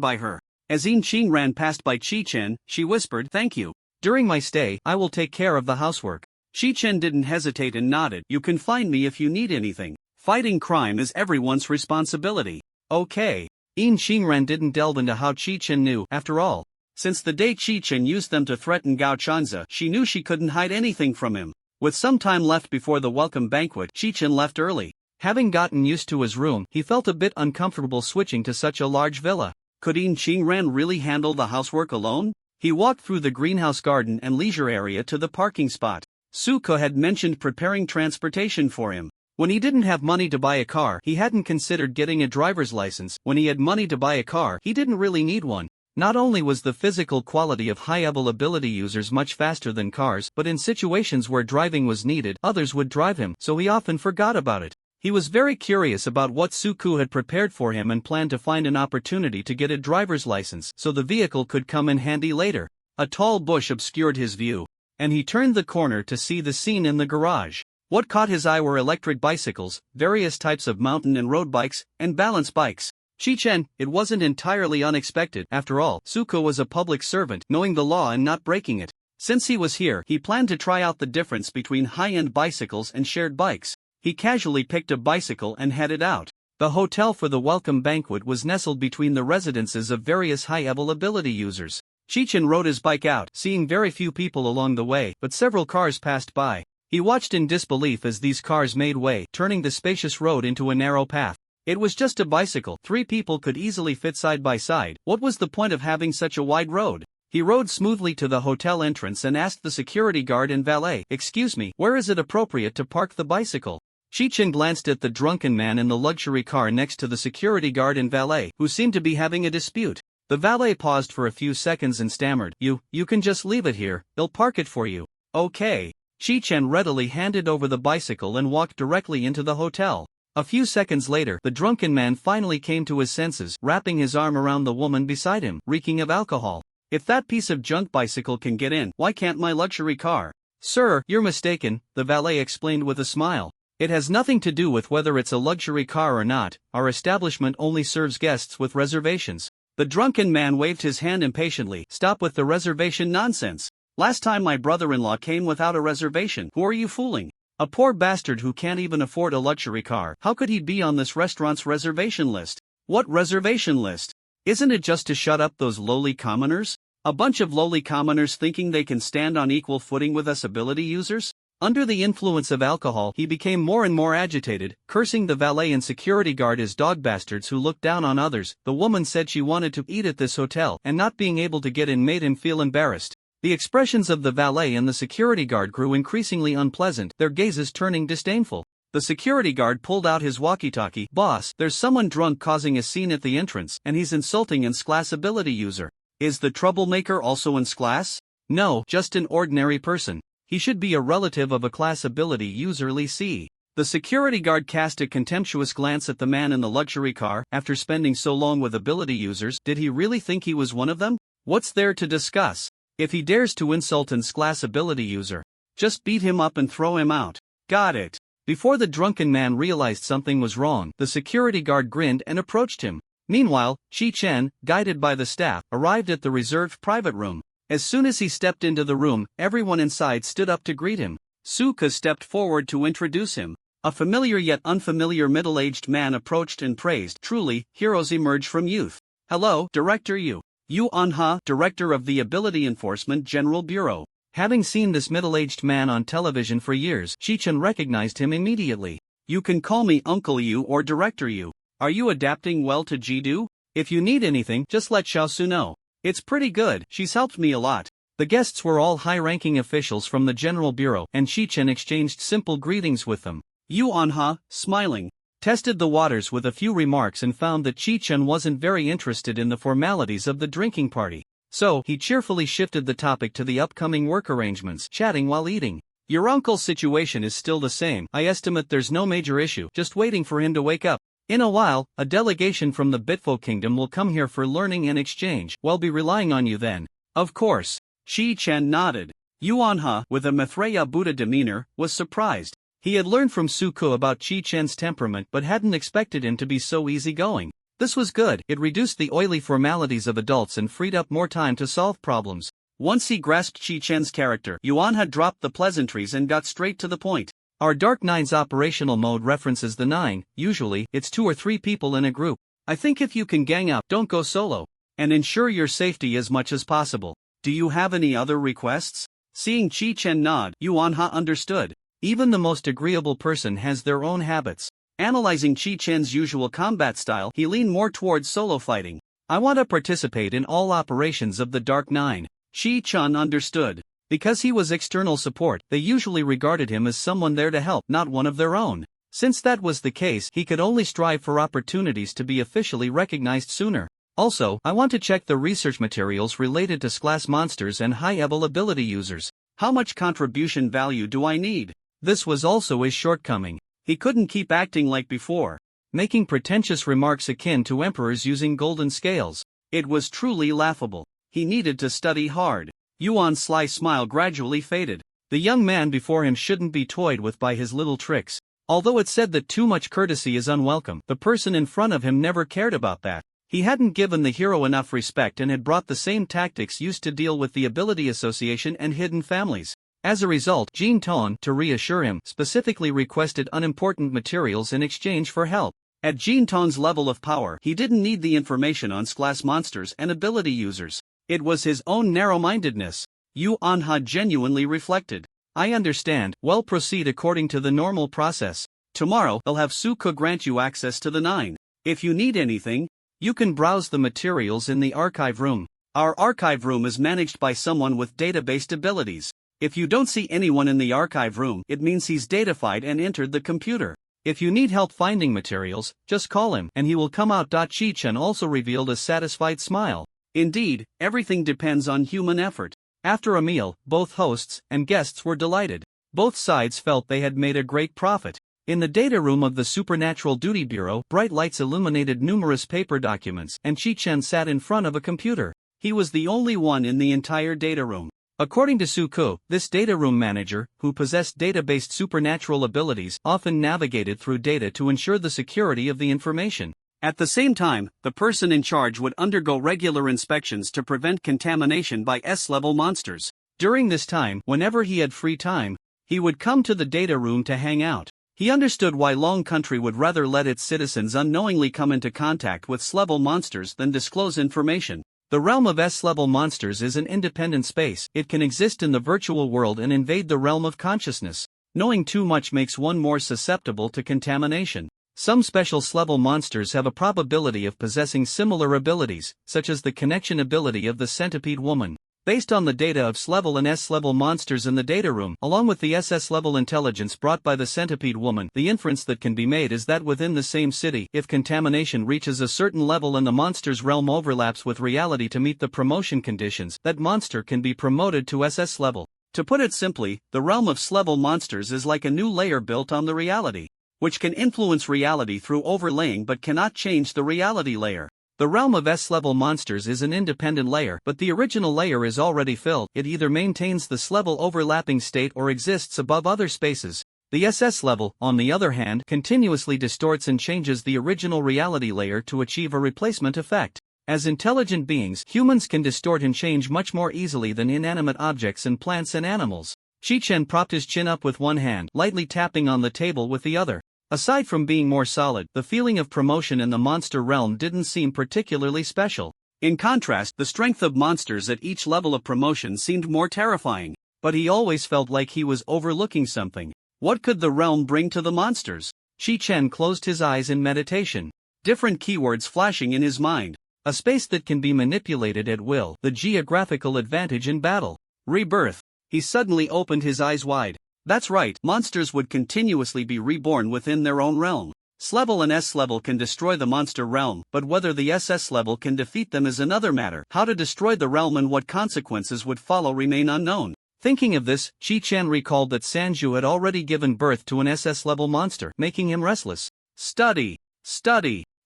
by her. As Yin Qing ran past by Chi Chen, she whispered, "Thank you. During my stay, I will take care of the housework." Chi Chen didn't hesitate and nodded. "You can find me if you need anything. Fighting crime is everyone's responsibility." Okay. Yin Qingran didn't delve into how Chi Chen knew. After all, since the day Chi Chen used them to threaten Gao Chanza, she knew she couldn't hide anything from him. With some time left before the welcome banquet, Chi Chen left early. Having gotten used to his room, he felt a bit uncomfortable switching to such a large villa. Could Yin Qingran really handle the housework alone? He walked through the greenhouse garden and leisure area to the parking spot. Suko had mentioned preparing transportation for him. When he didn't have money to buy a car, he hadn't considered getting a driver's license. When he had money to buy a car, he didn't really need one. Not only was the physical quality of high-level ability users much faster than cars, but in situations where driving was needed, others would drive him, so he often forgot about it. He was very curious about what Suku had prepared for him and planned to find an opportunity to get a driver's license so the vehicle could come in handy later. A tall bush obscured his view, and he turned the corner to see the scene in the garage. What caught his eye were electric bicycles, various types of mountain and road bikes, and balance bikes. Chi Chen, it wasn't entirely unexpected. After all, Suko was a public servant, knowing the law and not breaking it. Since he was here, he planned to try out the difference between high-end bicycles and shared bikes. He casually picked a bicycle and headed out. The hotel for the welcome banquet was nestled between the residences of various high-level ability users. Chi Chen rode his bike out, seeing very few people along the way, but several cars passed by. He watched in disbelief as these cars made way, turning the spacious road into a narrow path. It was just a bicycle. 3 people could easily fit side by side. What was the point of having such a wide road? He rode smoothly to the hotel entrance and asked the security guard and valet, "Excuse me, where is it appropriate to park the bicycle?" Chi Chen glanced at the drunken man in the luxury car next to the security guard and valet, who seemed to be having a dispute. The valet paused for a few seconds and stammered, You can just leave it here, they'll park it for you." "Okay." Chi Chen readily handed over the bicycle and walked directly into the hotel. A few seconds later, the drunken man finally came to his senses, wrapping his arm around the woman beside him, reeking of alcohol. "If that piece of junk bicycle can get in, why can't my luxury car?" "Sir, you're mistaken," the valet explained with a smile. "It has nothing to do with whether it's a luxury car or not. Our establishment only serves guests with reservations." The drunken man waved his hand impatiently. "Stop with the reservation nonsense. Last time my brother-in-law came without a reservation. Who are you fooling? A poor bastard who can't even afford a luxury car. How could he be on this restaurant's reservation list?" "What reservation list? Isn't it just to shut up those lowly commoners? A bunch of lowly commoners thinking they can stand on equal footing with us ability users?" Under the influence of alcohol, he became more and more agitated, cursing the valet and security guard as dog bastards who looked down on others. The woman said she wanted to eat at this hotel, and not being able to get in made him feel embarrassed. The expressions of the valet and the security guard grew increasingly unpleasant, their gazes turning disdainful. The security guard pulled out his walkie-talkie. "Boss, there's someone drunk causing a scene at the entrance, and he's insulting an class ability user." "Is the troublemaker also in class?" "No, just an ordinary person. He should be a relative of a class ability user Li Si." The security guard cast a contemptuous glance at the man in the luxury car. After spending so long with ability users, did he really think he was one of them? What's there to discuss? If he dares to insult an class ability user, just beat him up and throw him out. Got it. Before the drunken man realized something was wrong, the security guard grinned and approached him. Meanwhile, Chi Chen, guided by the staff, arrived at the reserved private room. As soon as he stepped into the room, everyone inside stood up to greet him. Suka stepped forward to introduce him. A familiar yet unfamiliar middle-aged man approached and praised. "Truly, heroes emerge from youth. Hello, Director Yu. Yu Anha, Director of the Ability Enforcement General Bureau." Having seen this middle-aged man on television for years, Chi Chen recognized him immediately. "You can call me Uncle Yu or Director Yu. Are you adapting well to Jidu? If you need anything, just let Xiaosu know. It's pretty good, she's helped me a lot." The guests were all high-ranking officials from the General Bureau, and Chi Chen exchanged simple greetings with them. Yu Anha, smiling, tested the waters with a few remarks and found that Chi-Chun wasn't very interested in the formalities of the drinking party. So, he cheerfully shifted the topic to the upcoming work arrangements, chatting while eating. Your uncle's situation is still the same. I estimate there's no major issue, just waiting for him to wake up. In a while, a delegation from the Bitfo Kingdom will come here for learning and exchange. We'll be relying on you then. Of course. Chi-Chen nodded. Yuanha, with a Maitreya Buddha demeanor, was surprised. He had learned from Suko about Chi-Chen's temperament but hadn't expected him to be so easygoing. This was good. It reduced the oily formalities of adults and freed up more time to solve problems. Once he grasped Chi-Chen's character, Yuanha dropped the pleasantries and got straight to the point. Our Dark Nine's operational mode references the 9. Usually, it's 2 or 3 people in a group. I think if you can gang up, don't go solo. And ensure your safety as much as possible. Do you have any other requests? Seeing Chi-Chen nod, Yuanha understood. Even the most agreeable person has their own habits. Analyzing Chi-Chen's usual combat style, he leaned more towards solo fighting. I want to participate in all operations of the Dark Nine. Chi-Chun understood. Because he was external support, they usually regarded him as someone there to help, not one of their own. Since that was the case, he could only strive for opportunities to be officially recognized sooner. Also, I want to check the research materials related to class monsters and high-level ability users. How much contribution value do I need? This was also his shortcoming. He couldn't keep acting like before, making pretentious remarks akin to emperors using golden scales. It was truly laughable. He needed to study hard. Yuan's sly smile gradually faded. The young man before him shouldn't be toyed with by his little tricks. Although it said that too much courtesy is unwelcome, the person in front of him never cared about that. He hadn't given the hero enough respect and had brought the same tactics used to deal with the Ability Association and hidden families. As a result, Jin Ton, to reassure him, specifically requested unimportant materials in exchange for help. At Jin Ton's level of power, he didn't need the information on class monsters and ability users. It was his own narrow-mindedness. Yuanha genuinely reflected. I understand. Well, proceed according to the normal process. Tomorrow, I'll have Suko grant you access to the 9. If you need anything, you can browse the materials in the archive room. Our archive room is managed by someone with data-based abilities. If you don't see anyone in the archive room, it means he's datafied and entered the computer. If you need help finding materials, just call him and he will come out. Chi-Chen also revealed a satisfied smile. Indeed, everything depends on human effort. After a meal, both hosts and guests were delighted. Both sides felt they had made a great profit. In the data room of the Supernatural Duty Bureau, bright lights illuminated numerous paper documents, and Chi-Chen sat in front of a computer. He was the only one in the entire data room. According to Suko, this data room manager, who possessed data-based supernatural abilities, often navigated through data to ensure the security of the information. At the same time, the person in charge would undergo regular inspections to prevent contamination by S-level monsters. During this time, whenever he had free time, he would come to the data room to hang out. He understood why Long Country would rather let its citizens unknowingly come into contact with S-level monsters than disclose information. The realm of S-level monsters is an independent space. It can exist in the virtual world and invade the realm of consciousness. Knowing too much makes one more susceptible to contamination. Some special S-level monsters have a probability of possessing similar abilities, such as the connection ability of the centipede woman. Based on the data of S-level and S-level monsters in the data room, along with the SS-level intelligence brought by the centipede woman, the inference that can be made is that within the same city, if contamination reaches a certain level and the monster's realm overlaps with reality to meet the promotion conditions, that monster can be promoted to SS level. To put it simply, the realm of S-level monsters is like a new layer built on the reality, which can influence reality through overlaying but cannot change the reality layer. The realm of S-level monsters is an independent layer, but the original layer is already filled. It either maintains the S-level overlapping state or exists above other spaces. The SS level, on the other hand, continuously distorts and changes the original reality layer to achieve a replacement effect. As intelligent beings, humans can distort and change much more easily than inanimate objects and plants and animals. Chi-Chen propped his chin up with one hand, lightly tapping on the table with the other. Aside from being more solid, the feeling of promotion in the monster realm didn't seem particularly special. In contrast, the strength of monsters at each level of promotion seemed more terrifying. But he always felt like he was overlooking something. What could the realm bring to the monsters? Chi-Chen closed his eyes in meditation. Different keywords flashing in his mind. A space that can be manipulated at will, the geographical advantage in battle. Rebirth. He suddenly opened his eyes wide. That's right, monsters would continuously be reborn within their own realm. S-level and S-level can destroy the monster realm, but whether the SS level can defeat them is another matter. How to destroy the realm and what consequences would follow remain unknown. Thinking of this, Chi-chan recalled that Sanju had already given birth to an SS-level monster, making him restless. Study.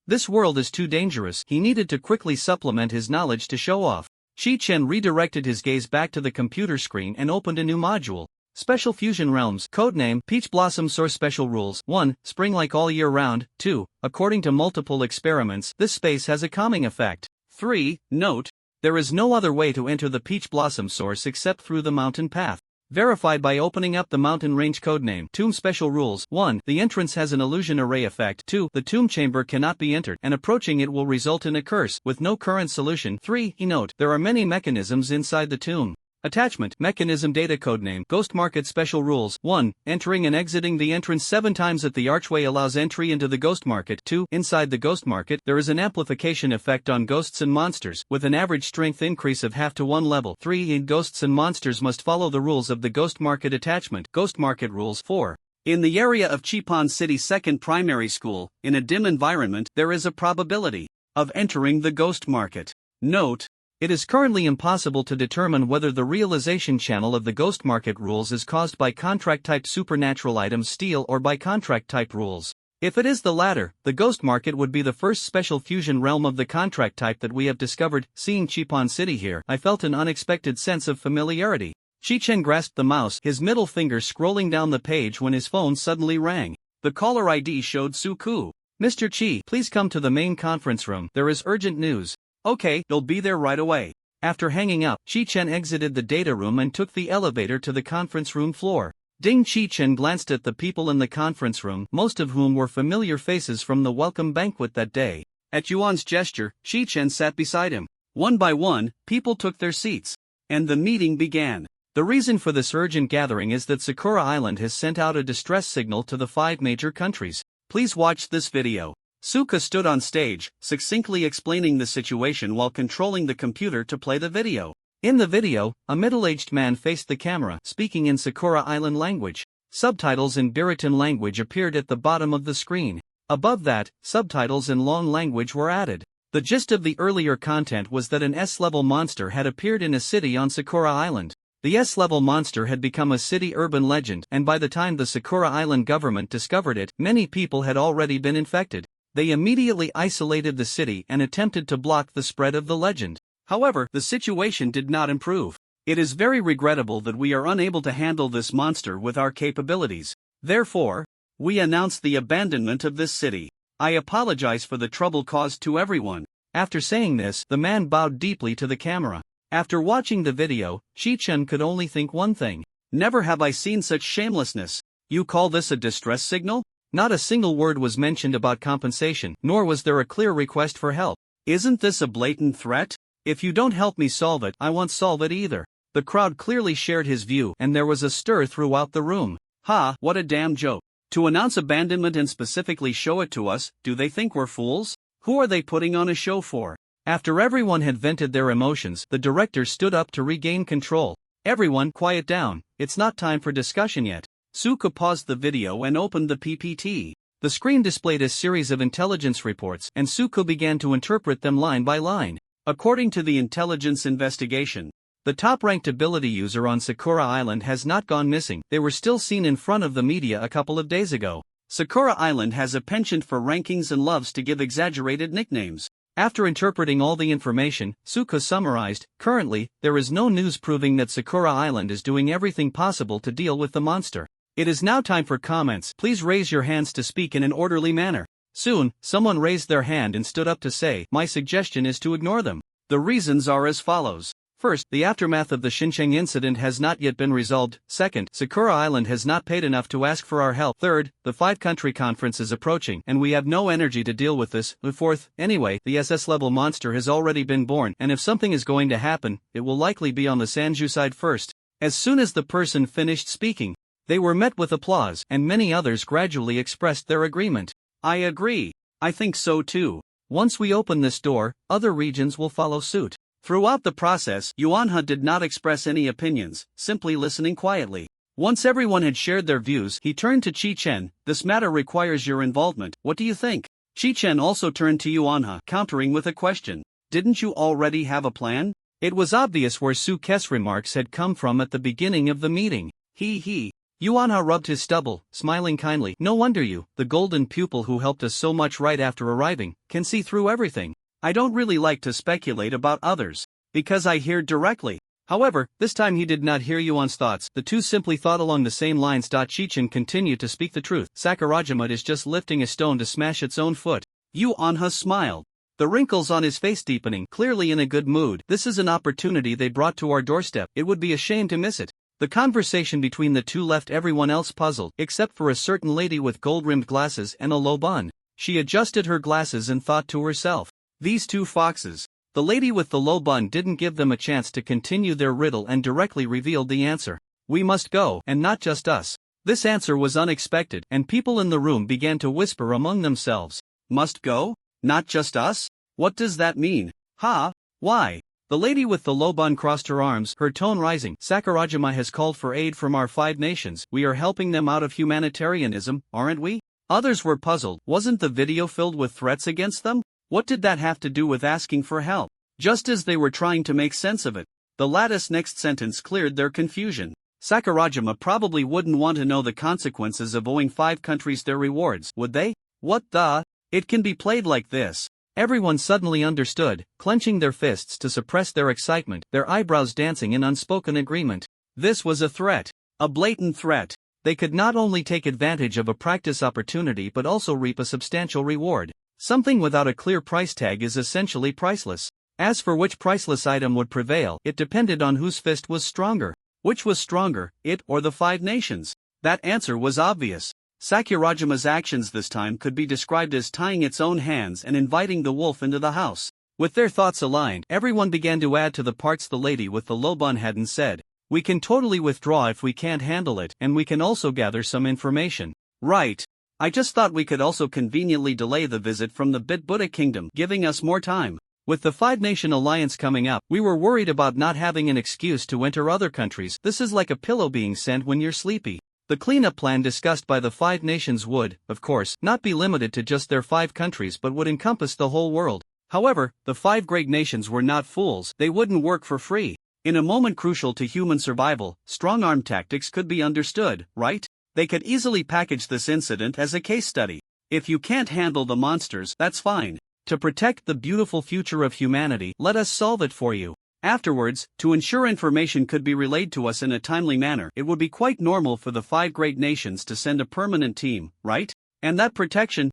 This world is too dangerous. He needed to quickly supplement his knowledge to show off. Chi-chan redirected his gaze back to the computer screen and opened a new module. Special Fusion Realms. Codename Peach Blossom Source. Special Rules. 1. Spring like all year round. 2. According to multiple experiments, this space has a calming effect. 3. Note. There is no other way to enter the Peach Blossom Source except through the mountain path. Verified by opening up the mountain range. Codename Tomb. Special Rules. 1. The entrance has an illusion array effect. 2. The tomb chamber cannot be entered, and approaching it will result in a curse, with no current solution. 3. Note. There are many mechanisms inside the tomb. Attachment Mechanism Data. Codename Ghost Market. Special Rules. 1. Entering and exiting the entrance 7 times at the archway allows entry into the Ghost Market. 2. Inside the Ghost Market, there is an amplification effect on ghosts and monsters, with an average strength increase of half to 1 level. 3. Ghosts and monsters must follow the rules of the Ghost Market attachment. Ghost Market Rules. 4. In the area of Chipon City's second primary school, in a dim environment, there is a probability of entering the Ghost Market. Note. It is currently impossible to determine whether the realization channel of the Ghost Market rules is caused by contract-type supernatural items steal or by contract-type rules. If it is the latter, the Ghost Market would be the first special fusion realm of the contract type that we have discovered. Seeing Chipon City here, I felt an unexpected sense of familiarity. Chi-chen grasped the mouse, his middle finger scrolling down the page when his phone suddenly rang. The caller ID showed Suku. Mr. Chi, please come to the main conference room. There is urgent news. Okay, they'll be there right away. After hanging up, Chi-chen exited the data room and took the elevator to the conference room floor. Ding. Chi-chen glanced at the people in the conference room, most of whom were familiar faces from the welcome banquet that day. At Yuan's gesture, Chi-chen sat beside him. One by one, people took their seats. And the meeting began. The reason for this urgent gathering is that Sakura Island has sent out a distress signal to the 5 major countries. Please watch this video. Suka stood on stage, succinctly explaining the situation while controlling the computer to play the video. In the video, a middle-aged man faced the camera, speaking in Sakura Island language. Subtitles in Biriton language appeared at the bottom of the screen. Above that, subtitles in Lon language were added. The gist of the earlier content was that an S-level monster had appeared in a city on Sakura Island. The S-level monster had become a city urban legend, and by the time the Sakura Island government discovered it, many people had already been infected. They immediately isolated the city and attempted to block the spread of the legend. However, the situation did not improve. It is very regrettable that we are unable to handle this monster with our capabilities. Therefore, we announce the abandonment of this city. I apologize for the trouble caused to everyone. After saying this, the man bowed deeply to the camera. After watching the video, Chi-chen could only think one thing. Never have I seen such shamelessness. You call this a distress signal? Not a single word was mentioned about compensation, nor was there a clear request for help. Isn't this a blatant threat? If you don't help me solve it, I won't solve it either. The crowd clearly shared his view, and there was a stir throughout the room. Ha, what a damn joke. To announce abandonment and specifically show it to us, do they think we're fools? Who are they putting on a show for? After everyone had vented their emotions, the director stood up to regain control. Everyone, quiet down, it's not time for discussion yet. Suka paused the video and opened the PPT. The screen displayed a series of intelligence reports, and Suka began to interpret them line by line. According to the intelligence investigation, the top-ranked ability user on Sakura Island has not gone missing. They were still seen in front of the media a couple of days ago. Sakura Island has a penchant for rankings and loves to give exaggerated nicknames. After interpreting all the information, Suka summarized, currently, there is no news proving that Sakura Island is doing everything possible to deal with the monster. It is now time for comments. Please raise your hands to speak in an orderly manner. Soon, someone raised their hand and stood up to say, my suggestion is to ignore them. The reasons are as follows. First, the aftermath of the Xincheng incident has not yet been resolved. Second, Sakura Island has not paid enough to ask for our help. Third, the 5-country conference is approaching, and we have no energy to deal with this. Fourth, anyway, the SS-level monster has already been born, and if something is going to happen, it will likely be on the Sanju side first. As soon as the person finished speaking, they were met with applause, and many others gradually expressed their agreement. I agree. I think so too. Once we open this door, other regions will follow suit. Throughout the process, Yuanha did not express any opinions, simply listening quietly. Once everyone had shared their views, he turned to Chi-chen. This matter requires your involvement, what do you think? Chi-chen also turned to Yuanha, countering with a question. Didn't you already have a plan? It was obvious where Suke's remarks had come from at the beginning of the meeting. He. Yuanha rubbed his stubble, smiling kindly. No wonder you, the golden pupil who helped us so much right after arriving, can see through everything. I don't really like to speculate about others, because I hear directly. However, this time he did not hear Yuan's thoughts. The two simply thought along the same lines. Chi-chen continued to speak the truth. Sakurajima is just lifting a stone to smash its own foot. Yuanha smiled, the wrinkles on his face deepening, clearly in a good mood. This is an opportunity they brought to our doorstep. It would be a shame to miss it. The conversation between the two left everyone else puzzled, except for a certain lady with gold-rimmed glasses and a low bun. She adjusted her glasses and thought to herself, these two foxes. The lady with the low bun didn't give them a chance to continue their riddle and directly revealed the answer. We must go, and not just us. This answer was unexpected, and people in the room began to whisper among themselves. Must go? Not just us? What does that mean? Why? The lady with the low bun crossed her arms, her tone rising. Sakurajima has called for aid from our 5 nations. We are helping them out of humanitarianism, aren't we? Others were puzzled. Wasn't the video filled with threats against them? What did that have to do with asking for help? Just as they were trying to make sense of it, the lattice next sentence cleared their confusion. Sakurajima probably wouldn't want to know the consequences of owing 5 countries their rewards, would they? What the? It can be played like this. Everyone suddenly understood, clenching their fists to suppress their excitement, their eyebrows dancing in unspoken agreement. This was a threat. A blatant threat. They could not only take advantage of a practice opportunity but also reap a substantial reward. Something without a clear price tag is essentially priceless. As for which priceless item would prevail, it depended on whose fist was stronger. Which was stronger, it or the 5 nations? That answer was obvious. Sakurajima's actions this time could be described as tying its own hands and inviting the wolf into the house. With their thoughts aligned, everyone began to add to the parts the lady with the low bun hadn't said. We can totally withdraw if we can't handle it, and we can also gather some information. Right. I just thought we could also conveniently delay the visit from the Bit Buddha Kingdom, giving us more time. With the 5-nation alliance coming up, we were worried about not having an excuse to enter other countries. This is like a pillow being sent when you're sleepy. The cleanup plan discussed by the 5 nations would, of course, not be limited to just their 5 countries but would encompass the whole world. However, the 5 great nations were not fools. They wouldn't work for free. In a moment crucial to human survival, strong-arm tactics could be understood, right? They could easily package this incident as a case study. If you can't handle the monsters, that's fine. To protect the beautiful future of humanity, let us solve it for you. Afterwards, to ensure information could be relayed to us in a timely manner, it would be quite normal for the 5 great nations to send a permanent team, right? And that protection,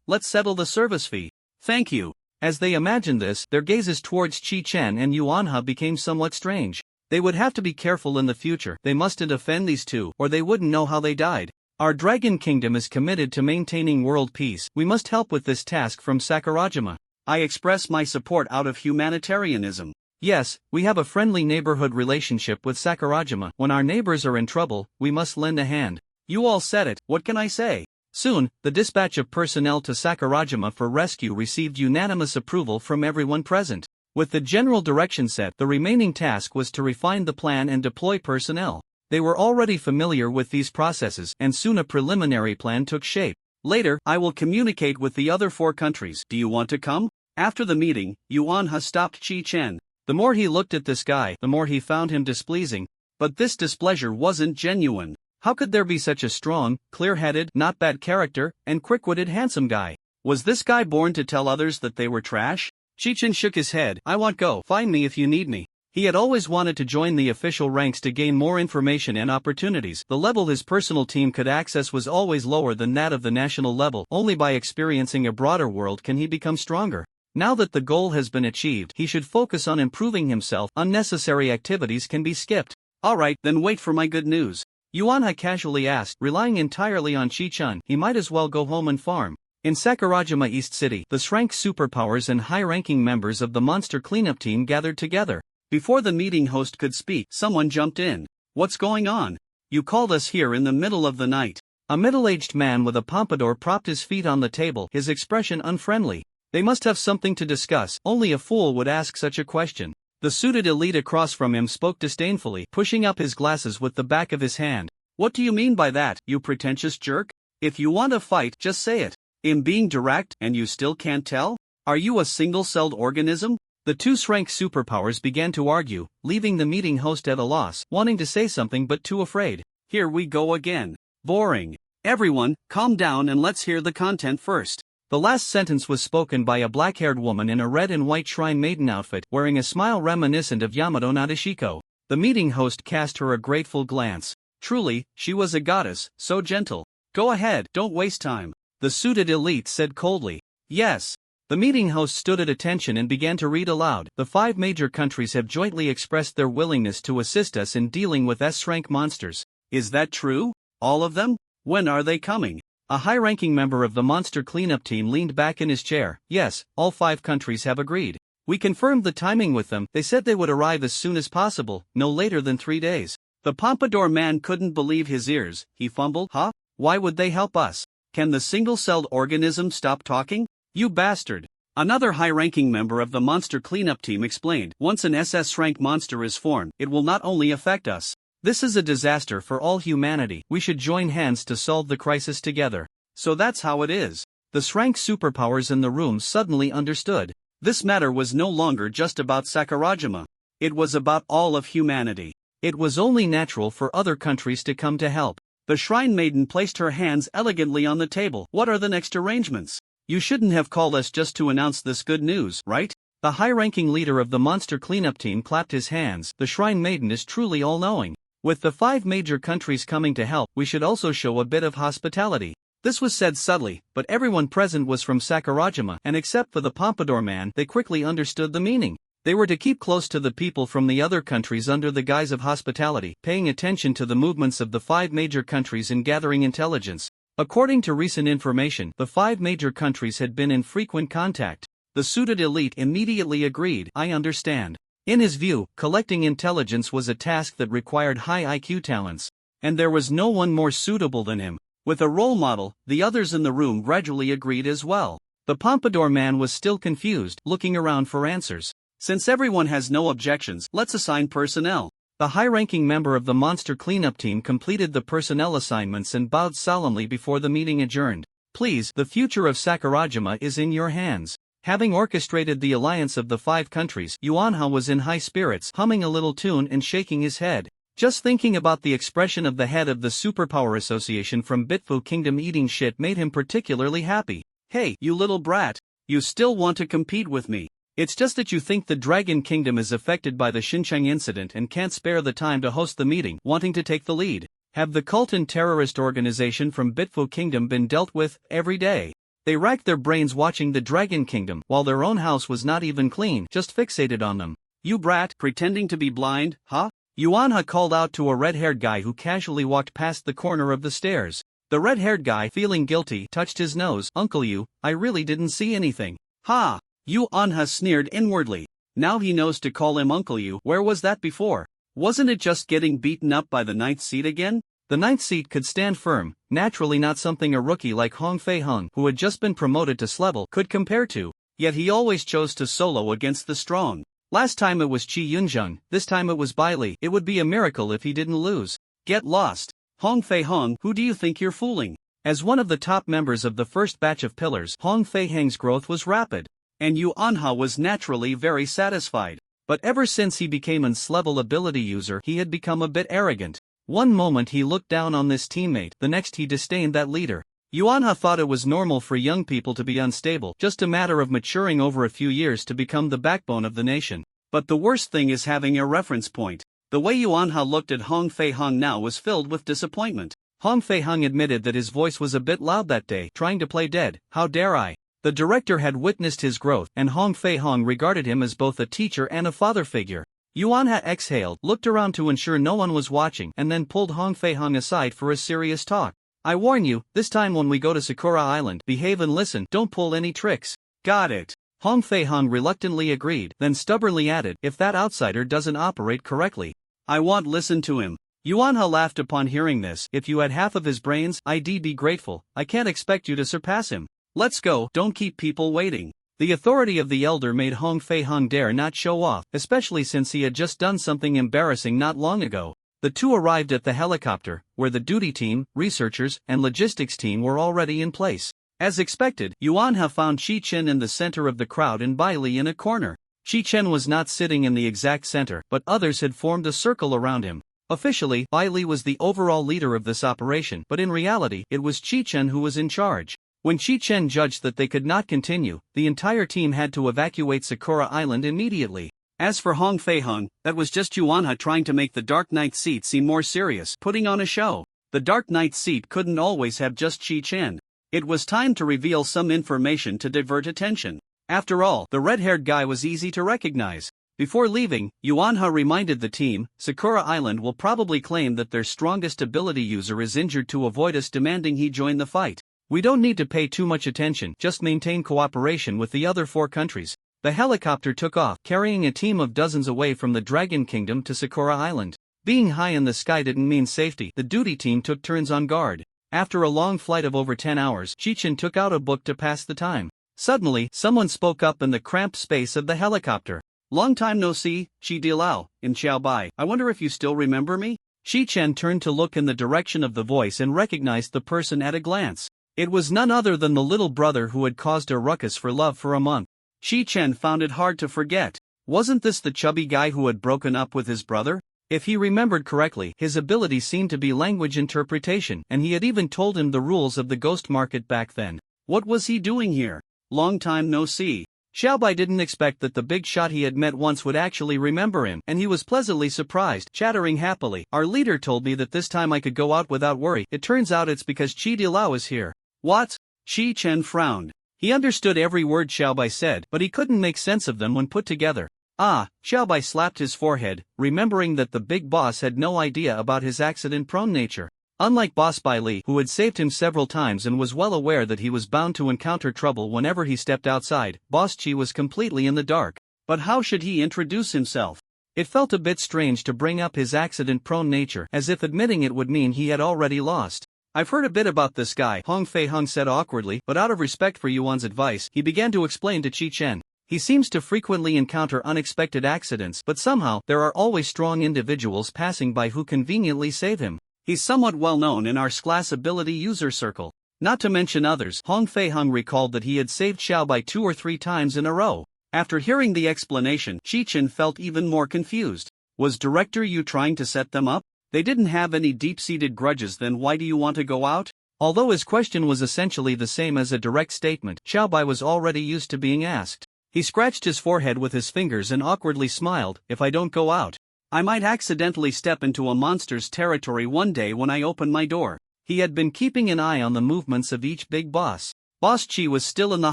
let's settle the service fee. Thank you. As they imagined this, their gazes towards Chi-chen and Yuanha became somewhat strange. They would have to be careful in the future. They mustn't offend these two, or they wouldn't know how they died. Our Dragon Kingdom is committed to maintaining world peace. We must help with this task from Sakurajima. I express my support out of humanitarianism. Yes, we have a friendly neighborhood relationship with Sakurajima. When our neighbors are in trouble, we must lend a hand. You all said it, what can I say? Soon, the dispatch of personnel to Sakurajima for rescue received unanimous approval from everyone present. With the general direction set, the remaining task was to refine the plan and deploy personnel. They were already familiar with these processes, and soon a preliminary plan took shape. Later, I will communicate with the other 4 countries. Do you want to come? After the meeting, Yuanha stopped Chi-chen. The more he looked at this guy, the more he found him displeasing. But this displeasure wasn't genuine. How could there be such a strong, clear-headed, not bad character, and quick-witted handsome guy? Was this guy born to tell others that they were trash? Chi-chen shook his head. I won't go. Find me if you need me. He had always wanted to join the official ranks to gain more information and opportunities. The level his personal team could access was always lower than that of the national level. Only by experiencing a broader world can he become stronger. Now that the goal has been achieved, he should focus on improving himself. Unnecessary activities can be skipped. Alright, then wait for my good news. Yuanha casually asked, relying entirely on Chi-chen. He might as well go home and farm. In Sakurajima East City, the Shrank superpowers and high-ranking members of the monster cleanup team gathered together. Before the meeting host could speak, someone jumped in. What's going on? You called us here in the middle of the night. A middle-aged man with a pompadour propped his feet on the table, his expression unfriendly. They must have something to discuss. Only a fool would ask such a question. The suited elite across from him spoke disdainfully, pushing up his glasses with the back of his hand. What do you mean by that, you pretentious jerk? If you want a fight, just say it. I'm being direct, and you still can't tell? Are you a single-celled organism? The two Shrank superpowers began to argue, leaving the meeting host at a loss, wanting to say something but too afraid. Here we go again. Boring. Everyone, calm down and let's hear the content first. The last sentence was spoken by a black-haired woman in a red and white shrine maiden outfit, wearing a smile reminiscent of Yamato Nadeshiko. The meeting host cast her a grateful glance. Truly, she was a goddess, so gentle. Go ahead, don't waste time. The suited elite said coldly. Yes. The meeting host stood at attention and began to read aloud. The 5 major countries have jointly expressed their willingness to assist us in dealing with S-rank monsters. Is that true? All of them? When are they coming? A high-ranking member of the monster cleanup team leaned back in his chair. Yes, all 5 countries have agreed. We confirmed the timing with them. They said they would arrive as soon as possible, no later than 3 days. The pompadour man couldn't believe his ears. He fumbled. Huh? Why would they help us? Can the single-celled organism stop talking? You bastard. Another high-ranking member of the monster cleanup team explained. Once an SS-rank monster is formed, it will not only affect us. This is a disaster for all humanity. We should join hands to solve the crisis together. So that's how it is. The Shrank superpowers in the room suddenly understood. This matter was no longer just about Sakurajima. It was about all of humanity. It was only natural for other countries to come to help. The Shrine Maiden placed her hands elegantly on the table. What are the next arrangements? You shouldn't have called us just to announce this good news, right? The high-ranking leader of the monster cleanup team clapped his hands. The Shrine Maiden is truly all-knowing. With the 5 major countries coming to help, we should also show a bit of hospitality. This was said subtly, but everyone present was from Sakurajima, and except for the pompadour man, they quickly understood the meaning. They were to keep close to the people from the other countries under the guise of hospitality, paying attention to the movements of the 5 major countries and gathering intelligence. According to recent information, the 5 major countries had been in frequent contact. The suited elite immediately agreed. I understand. In his view, collecting intelligence was a task that required high IQ talents. And there was no one more suitable than him. With a role model, the others in the room gradually agreed as well. The pompadour man was still confused, looking around for answers. Since everyone has no objections, let's assign personnel. The high-ranking member of the monster cleanup team completed the personnel assignments and bowed solemnly before the meeting adjourned. Please, the future of Sakurajima is in your hands. Having orchestrated the alliance of the 5 countries, Yuanha was in high spirits, humming a little tune and shaking his head. Just thinking about the expression of the head of the Superpower Association from Bitfu Kingdom eating shit made him particularly happy. Hey, you little brat, you still want to compete with me? It's just that you think the Dragon Kingdom is affected by the Xinjiang incident and can't spare the time to host the meeting, wanting to take the lead. Have the cult and terrorist organization from Bitfu Kingdom been dealt with every day? They racked their brains watching the Dragon Kingdom, while their own house was not even clean, just fixated on them. You brat, pretending to be blind, huh? Yuanha called out to a red-haired guy who casually walked past the corner of the stairs. The red-haired guy, feeling guilty, touched his nose. Uncle Yu, I really didn't see anything. Ha! Yuanha sneered inwardly. Now he knows to call him Uncle Yu. Where was that before? Wasn't it just getting beaten up by the 9th seat again? The 9th seat could stand firm, naturally not something a rookie like Hong Fei-hung, who had just been promoted to S-level, could compare to. Yet he always chose to solo against the strong. Last time it was Qi Yunzheng, this time it was Bai Li. It would be a miracle if he didn't lose. Get lost. Hong Fei-hung, who do you think you're fooling? As one of the top members of the first batch of pillars, Hong Fei-hang's growth was rapid. And Yuanha was naturally very satisfied. But ever since he became an S-level ability user, he had become a bit arrogant. One moment he looked down on this teammate, the next he disdained that leader. Yuanha thought it was normal for young people to be unstable, just a matter of maturing over a few years to become the backbone of the nation. But the worst thing is having a reference point. The way Yuanha looked at Hong Fei-hung now was filled with disappointment. Hong Fei-hung admitted that his voice was a bit loud that day, trying to play dead. How dare I? The director had witnessed his growth, and Hong Fei-hung regarded him as both a teacher and a father figure. Yuanha exhaled, looked around to ensure no one was watching, and then pulled Hong Fei-hung aside for a serious talk. I warn you, this time when we go to Sakura Island, behave and listen, don't pull any tricks. Got it. Hong Fei-hung reluctantly agreed, then stubbornly added, if that outsider doesn't operate correctly, I won't listen to him. Yuanha laughed upon hearing this. If you had half of his brains, I'd be grateful. I can't expect you to surpass him. Let's go, don't keep people waiting. The authority of the elder made Hong Fei-hung dare not show off, especially since he had just done something embarrassing not long ago. The two arrived at the helicopter, where the duty team, researchers, and logistics team were already in place. As expected, Yuanha found Chi Chen in the center of the crowd and Bai Li in a corner. Chi Chen was not sitting in the exact center, but others had formed a circle around him. Officially, Bai Li was the overall leader of this operation, but in reality, it was Chi Chen who was in charge. When Chi Chen judged that they could not continue, the entire team had to evacuate Sakura Island immediately. As for Hong Fei-hung, that was just Yuanha trying to make the Dark Knight seat seem more serious, putting on a show. The Dark Knight seat couldn't always have just Chi Chen. It was time to reveal some information to divert attention. After all, the red-haired guy was easy to recognize. Before leaving, Yuanha reminded the team, Sakura Island will probably claim that their strongest ability user is injured to avoid us demanding he join the fight. We don't need to pay too much attention, just maintain cooperation with the other 4 countries. The helicopter took off, carrying a team of dozens away from the Dragon Kingdom to Sakura Island. Being high in the sky didn't mean safety. The duty team took turns on guard. After a long flight of over 10 hours, Chi Chen took out a book to pass the time. Suddenly, someone spoke up in the cramped space of the helicopter. "Long time no see, Chi Dilao, in Xiaobai. I wonder if you still remember me?" Chi Chen turned to look in the direction of the voice and recognized the person at a glance. It was none other than the little brother who had caused a ruckus for love for a month. Chi Chen found it hard to forget. Wasn't this the chubby guy who had broken up with his brother? If he remembered correctly, his ability seemed to be language interpretation, and he had even told him the rules of the ghost market back then. What was he doing here? Long time no see. Xiaobai didn't expect that the big shot he had met once would actually remember him, and he was pleasantly surprised, chattering happily. "Our leader told me that this time I could go out without worry. It turns out it's because Chi Dilao is here." "What?" Chi Chen frowned. He understood every word Xiaobai said, but he couldn't make sense of them when put together. "Ah," Xiaobai slapped his forehead, remembering that the big boss had no idea about his accident-prone nature. Unlike Boss Bai Li, who had saved him several times and was well aware that he was bound to encounter trouble whenever he stepped outside, Boss Chi was completely in the dark. But how should he introduce himself? It felt a bit strange to bring up his accident-prone nature, as if admitting it would mean he had already lost. "I've heard a bit about this guy," Hong Fei-hung said awkwardly, but out of respect for Yuan's advice, he began to explain to Chi Chen. "He seems to frequently encounter unexpected accidents, but somehow, there are always strong individuals passing by who conveniently save him. He's somewhat well known in our class ability user circle. Not to mention others." Hong Fei-hung recalled that he had saved Xiaobai 2 or 3 times in a row. After hearing the explanation, Chi Chen felt even more confused. "Was Director Yu trying to set them up? They didn't have any deep-seated grudges, then why do you want to go out?" Although his question was essentially the same as a direct statement, Xiaobai was already used to being asked. He scratched his forehead with his fingers and awkwardly smiled. "If I don't go out, I might accidentally step into a monster's territory one day when I open my door." He had been keeping an eye on the movements of each big boss. Boss Chi was still in the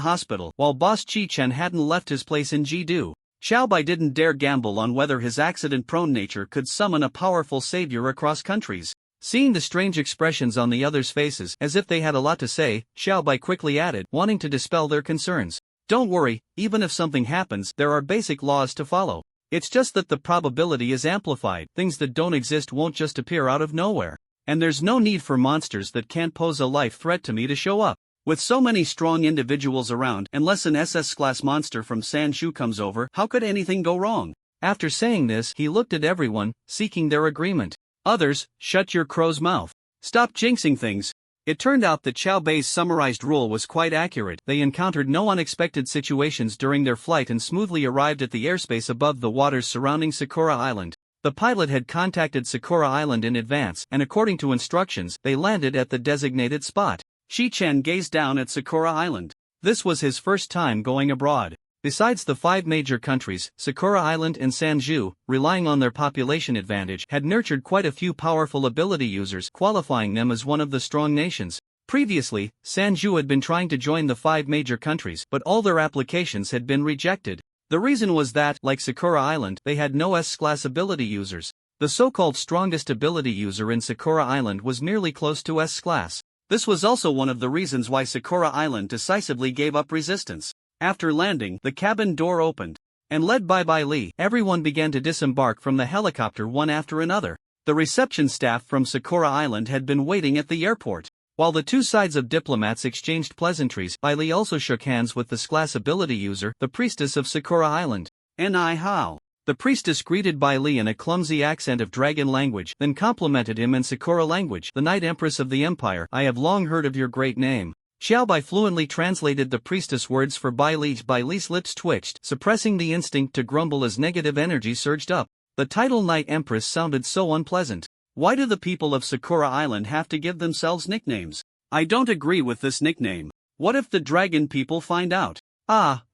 hospital, while Boss Chi Chen hadn't left his place in Jidu. Xiaobai didn't dare gamble on whether his accident-prone nature could summon a powerful savior across countries. Seeing the strange expressions on the others' faces, as if they had a lot to say, Xiaobai quickly added, wanting to dispel their concerns. "Don't worry, even if something happens, there are basic laws to follow. It's just that the probability is amplified. Things that don't exist won't just appear out of nowhere. And there's no need for monsters that can't pose a life threat to me to show up. With so many strong individuals around, unless an SS-class monster from Sanju comes over, how could anything go wrong?" After saying this, he looked at everyone, seeking their agreement. Others, "Shut your crow's mouth. Stop jinxing things." It turned out that Xiaobai's summarized rule was quite accurate. They encountered no unexpected situations during their flight and smoothly arrived at the airspace above the waters surrounding Sakura Island. The pilot had contacted Sakura Island in advance, and according to instructions, they landed at the designated spot. Chi Chen gazed down at Sakura Island. This was his first time going abroad. Besides the 5 major countries, Sakura Island and Sanju, relying on their population advantage, had nurtured quite a few powerful ability users, qualifying them as one of the strong nations. Previously, Sanju had been trying to join the 5 major countries, but all their applications had been rejected. The reason was that, like Sakura Island, they had no S-class ability users. The so-called strongest ability user in Sakura Island was merely close to S-class. This was also one of the reasons why Sakura Island decisively gave up resistance. After landing, the cabin door opened. And led by Bai Li, everyone began to disembark from the helicopter one after another. The reception staff from Sakura Island had been waiting at the airport. While the two sides of diplomats exchanged pleasantries, Bai Li also shook hands with the class ability user, the priestess of Sakura Island. Ni hao. The priestess greeted Bai Li in a clumsy accent of dragon language, then complimented him in Sakura language. The Night Empress of the Empire, I have long heard of your great name. Xiao Bai fluently translated the priestess' words for Bai Li. Bai Li's lips twitched, suppressing the instinct to grumble as negative energy surged up. The title Night Empress sounded so unpleasant. Why do the people of Sakura Island have to give themselves nicknames? I don't agree with this nickname. What if the dragon people find out?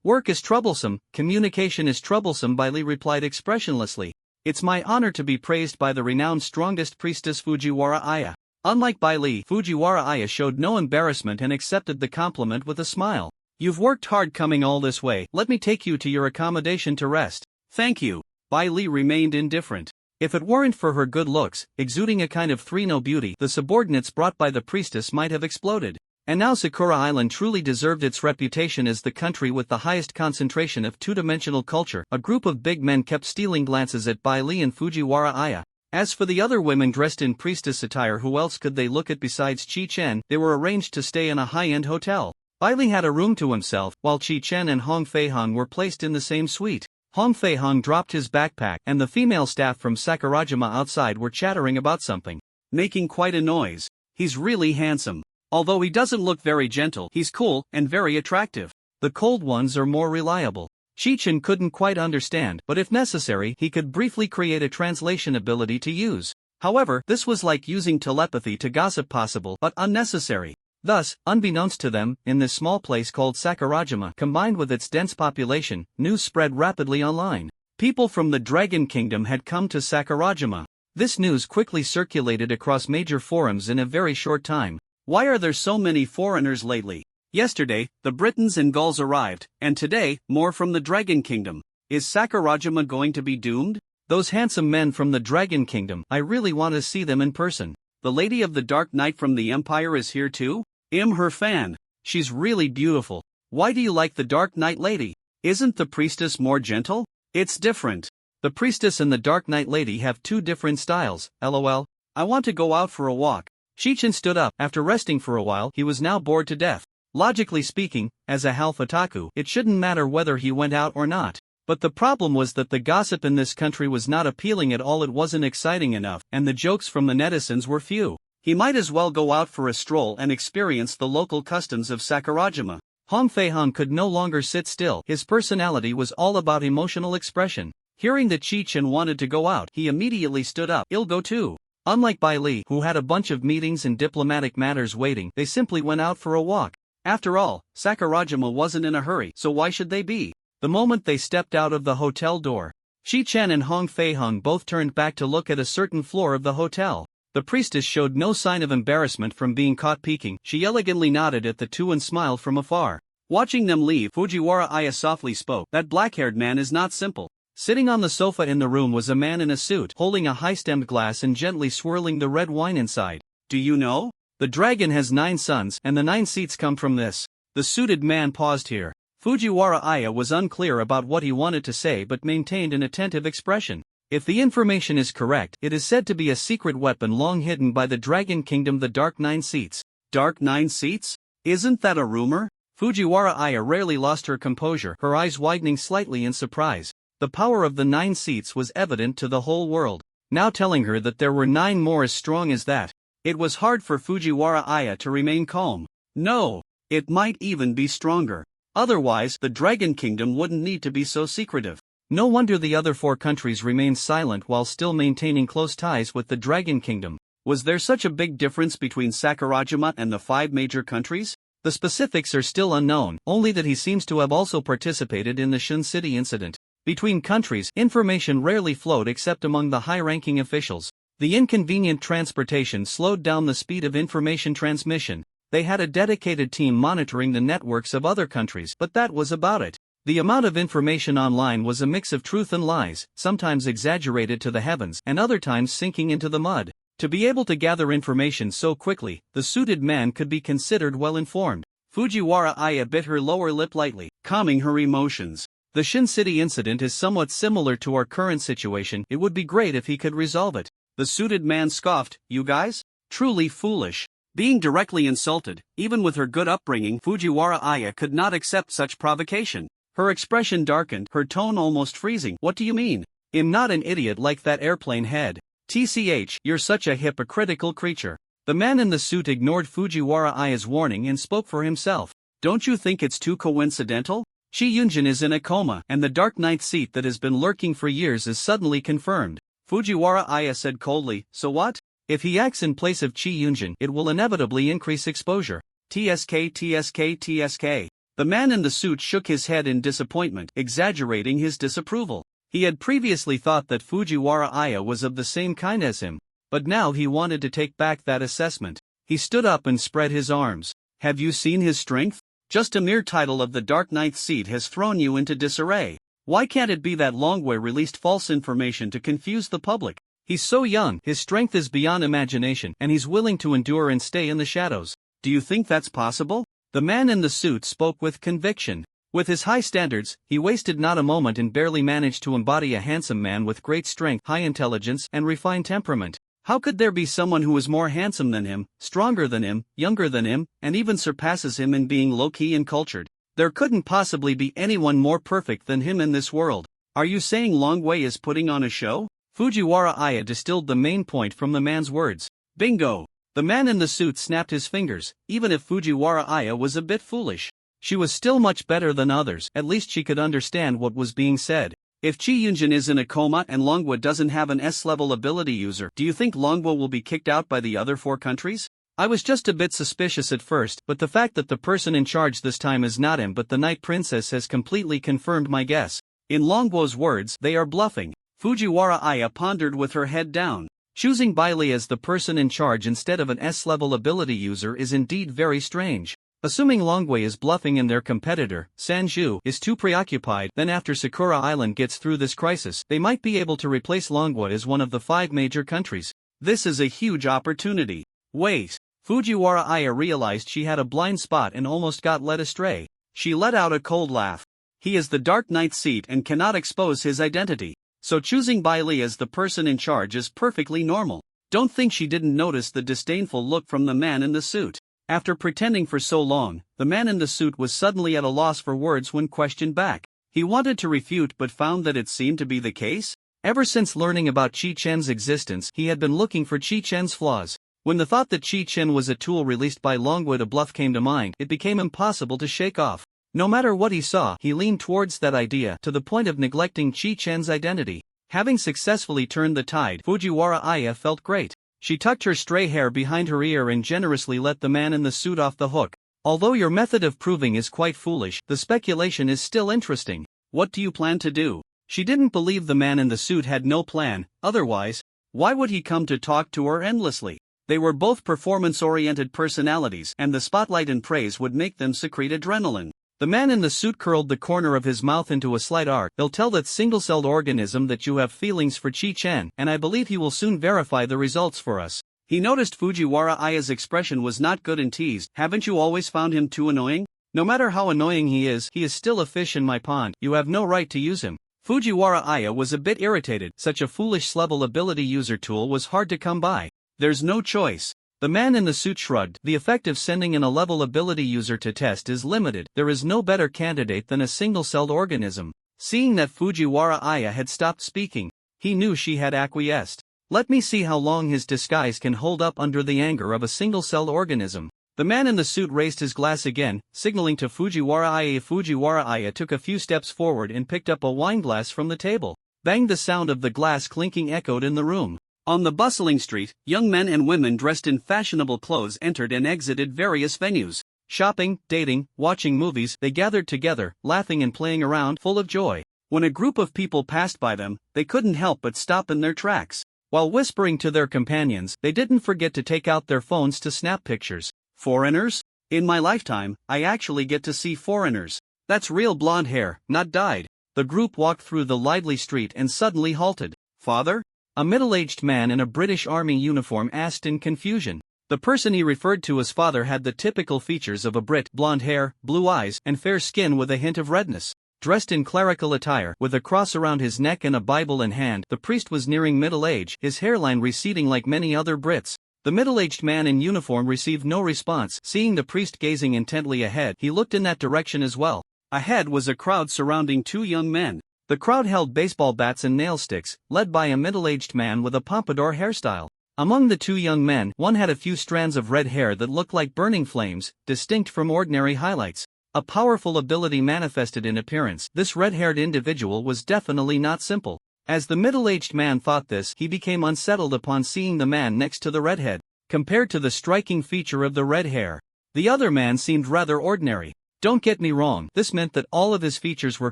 Work is troublesome, communication is troublesome, Bai Li replied expressionlessly. It's my honor to be praised by the renowned strongest priestess Fujiwara Aya. Unlike Bai Li, Fujiwara Aya showed no embarrassment and accepted the compliment with a smile. You've worked hard coming all this way, let me take you to your accommodation to rest. Thank you. Bai Li remained indifferent. If it weren't for her good looks, exuding a kind of three-no beauty, the subordinates brought by the priestess might have exploded. And now Sakura Island truly deserved its reputation as the country with the highest concentration of two-dimensional culture. A group of big men kept stealing glances at Bai Li and Fujiwara Aya. As for the other women dressed in priestess attire, who else could they look at besides Chi Chen? They were arranged to stay in a high-end hotel. Bai Li had a room to himself, while Chi Chen and Hong Fei-hong were placed in the same suite. Hong Fei-hong dropped his backpack, and the female staff from Sakurajima outside were chattering about something, making quite a noise. He's really handsome. Although he doesn't look very gentle, he's cool and very attractive. The cold ones are more reliable. Chi Chen couldn't quite understand, but if necessary, he could briefly create a translation ability to use. However, this was like using telepathy to gossip, possible but unnecessary. Thus, unbeknownst to them, in this small place called Sakurajima, combined with its dense population, news spread rapidly online. People from the Dragon Kingdom had come to Sakurajima. This news quickly circulated across major forums in a very short time. Why are there so many foreigners lately? Yesterday, the Britons and Gauls arrived, and today, more from the Dragon Kingdom. Is Sakurajima going to be doomed? Those handsome men from the Dragon Kingdom, I really want to see them in person. The Lady of the Dark Knight from the Empire is here too? I'm her fan. She's really beautiful. Why do you like the Dark Knight Lady? Isn't the priestess more gentle? It's different. The priestess and the Dark Knight Lady have two different styles, lol. I want to go out for a walk. Chi Chen stood up. After resting for a while, he was now bored to death. Logically speaking, as a half otaku, it shouldn't matter whether he went out or not. But the problem was that the gossip in this country was not appealing at all. It wasn't exciting enough, and the jokes from the netizens were few. He might as well go out for a stroll and experience the local customs of Sakurajima. Hong Fei-hong could no longer sit still. His personality was all about emotional expression. Hearing that Chi Chen wanted to go out, he immediately stood up. I'll go too. Unlike Bai Li, who had a bunch of meetings and diplomatic matters waiting, they simply went out for a walk. After all, Sakurajima wasn't in a hurry, so why should they be? The moment they stepped out of the hotel door, Chi Chen and Hong Fei-hong both turned back to look at a certain floor of the hotel. The priestess showed no sign of embarrassment from being caught peeking. She elegantly nodded at the two and smiled from afar. Watching them leave, Fujiwara Aya softly spoke. That black-haired man is not simple. Sitting on the sofa in the room was a man in a suit, holding a high-stemmed glass and gently swirling the red wine inside. Do you know? The dragon has 9 sons, and the 9 seats come from this. The suited man paused here. Fujiwara Aya was unclear about what he wanted to say but maintained an attentive expression. If the information is correct, it is said to be a secret weapon long hidden by the Dragon Kingdom, the Dark 9 Seats. Dark 9 Seats? Isn't that a rumor? Fujiwara Aya rarely lost her composure, her eyes widening slightly in surprise. The power of the 9 seats was evident to the whole world. Now telling her that there were 9 more as strong as that. It was hard for Fujiwara Aya to remain calm. No, it might even be stronger. Otherwise, the Dragon Kingdom wouldn't need to be so secretive. No wonder the other 4 countries remained silent while still maintaining close ties with the Dragon Kingdom. Was there such a big difference between Sakurajima and the 5 major countries? The specifics are still unknown, only that he seems to have also participated in the Shun City incident. Between countries, information rarely flowed except among the high-ranking officials. The inconvenient transportation slowed down the speed of information transmission. They had a dedicated team monitoring the networks of other countries, but that was about it. The amount of information online was a mix of truth and lies, sometimes exaggerated to the heavens and other times sinking into the mud. To be able to gather information so quickly, the suited man could be considered well-informed. Fujiwara Aya bit her lower lip lightly, calming her emotions. The Shin City incident is somewhat similar to our current situation. It would be great if he could resolve it. The suited man scoffed. You guys? Truly foolish. Being directly insulted, even with her good upbringing, Fujiwara Aya could not accept such provocation. Her expression darkened, her tone almost freezing. What do you mean? I'm not an idiot like that airplane head. TCH, you're such a hypocritical creature. The man in the suit ignored Fujiwara Aya's warning and spoke for himself. Don't you think it's too coincidental? Chi Yunjin is in a coma, and the Dark Knight seat that has been lurking for years is suddenly confirmed. Fujiwara Aya said coldly, so what? If he acts in place of Chi Yunjin, it will inevitably increase exposure. TSK TSK TSK. The man in the suit shook his head in disappointment, exaggerating his disapproval. He had previously thought that Fujiwara Aya was of the same kind as him, but now he wanted to take back that assessment. He stood up and spread his arms. Have you seen his strength? Just a mere title of the Dark Knight's seat has thrown you into disarray. Why can't it be that Longwei released false information to confuse the public? He's so young, his strength is beyond imagination, and he's willing to endure and stay in the shadows. Do you think that's possible? The man in the suit spoke with conviction. With his high standards, he wasted not a moment and barely managed to embody a handsome man with great strength, high intelligence, and refined temperament. How could there be someone who is more handsome than him, stronger than him, younger than him, and even surpasses him in being low-key and cultured? There couldn't possibly be anyone more perfect than him in this world. Are you saying Longwei is putting on a show? Fujiwara Aya distilled the main point from the man's words. Bingo! The man in the suit snapped his fingers. Even if Fujiwara Aya was a bit foolish, she was still much better than others. At least she could understand what was being said. If Chi Yunjin is in a coma and Longwa doesn't have an S-level ability user, do you think Longwa will be kicked out by the other 4 countries? I was just a bit suspicious at first, but the fact that the person in charge this time is not him but the Night Princess has completely confirmed my guess. In Longwa's words, they are bluffing. Fujiwara Aya pondered with her head down. Choosing Bailey as the person in charge instead of an S-level ability user is indeed very strange. Assuming Longwei is bluffing and their competitor, Sanju, is too preoccupied, then after Sakura Island gets through this crisis, they might be able to replace Longwei as one of the 5 major countries. This is a huge opportunity. Wait. Fujiwara Aya realized she had a blind spot and almost got led astray. She let out a cold laugh. He is the Dark Knight's seat and cannot expose his identity. So choosing Bailey as the person in charge is perfectly normal. Don't think she didn't notice the disdainful look from the man in the suit. After pretending for so long, the man in the suit was suddenly at a loss for words when questioned back. He wanted to refute but found that it seemed to be the case. Ever since learning about Chi Chen's existence, he had been looking for Chi Chen's flaws. When the thought that Chi Chen was a tool released by Longwood to bluff came to mind, it became impossible to shake off. No matter what he saw, he leaned towards that idea to the point of neglecting Chi Chen's identity. Having successfully turned the tide, Fujiwara Aya felt great. She tucked her stray hair behind her ear and generously let the man in the suit off the hook. Although your method of proving is quite foolish, the speculation is still interesting. What do you plan to do? She didn't believe the man in the suit had no plan, otherwise, why would he come to talk to her endlessly? They were both performance-oriented personalities, and the spotlight and praise would make them secrete adrenaline. The man in the suit curled the corner of his mouth into a slight arc. They'll tell that single-celled organism that you have feelings for Chi Chen, and I believe he will soon verify the results for us. He noticed Fujiwara Aya's expression was not good and teased. Haven't you always found him too annoying? No matter how annoying he is still a fish in my pond. You have no right to use him. Fujiwara Aya was a bit irritated. Such a foolish level ability user tool was hard to come by. There's no choice. The man in the suit shrugged. The effect of sending in a level ability user to test is limited. There is no better candidate than a single-celled organism. Seeing that Fujiwara Aya had stopped speaking, he knew she had acquiesced. Let me see how long his disguise can hold up under the anger of a single-celled organism. The man in the suit raised his glass again, signaling to Fujiwara Aya. Fujiwara Aya took a few steps forward and picked up a wine glass from the table. Bang! The sound of the glass clinking echoed in the room. On the bustling street, young men and women dressed in fashionable clothes entered and exited various venues. Shopping, dating, watching movies, they gathered together, laughing and playing around, full of joy. When a group of people passed by them, they couldn't help but stop in their tracks. While whispering to their companions, they didn't forget to take out their phones to snap pictures. Foreigners? In my lifetime, I actually get to see foreigners. That's real blonde hair, not dyed. The group walked through the lively street and suddenly halted. Father? A middle-aged man in a British Army uniform asked in confusion. The person he referred to as father had the typical features of a Brit: blonde hair, blue eyes, and fair skin with a hint of redness. Dressed in clerical attire, with a cross around his neck and a Bible in hand, the priest was nearing middle age, his hairline receding like many other Brits. The middle-aged man in uniform received no response. Seeing the priest gazing intently ahead, he looked in that direction as well. Ahead was a crowd surrounding two young men. The crowd held baseball bats and nail sticks, led by a middle-aged man with a pompadour hairstyle. Among the two young men, one had a few strands of red hair that looked like burning flames, distinct from ordinary highlights. A powerful ability manifested in appearance. This red-haired individual was definitely not simple. As the middle-aged man thought this, he became unsettled upon seeing the man next to the redhead. Compared to the striking feature of the red hair, the other man seemed rather ordinary. Don't get me wrong, this meant that all of his features were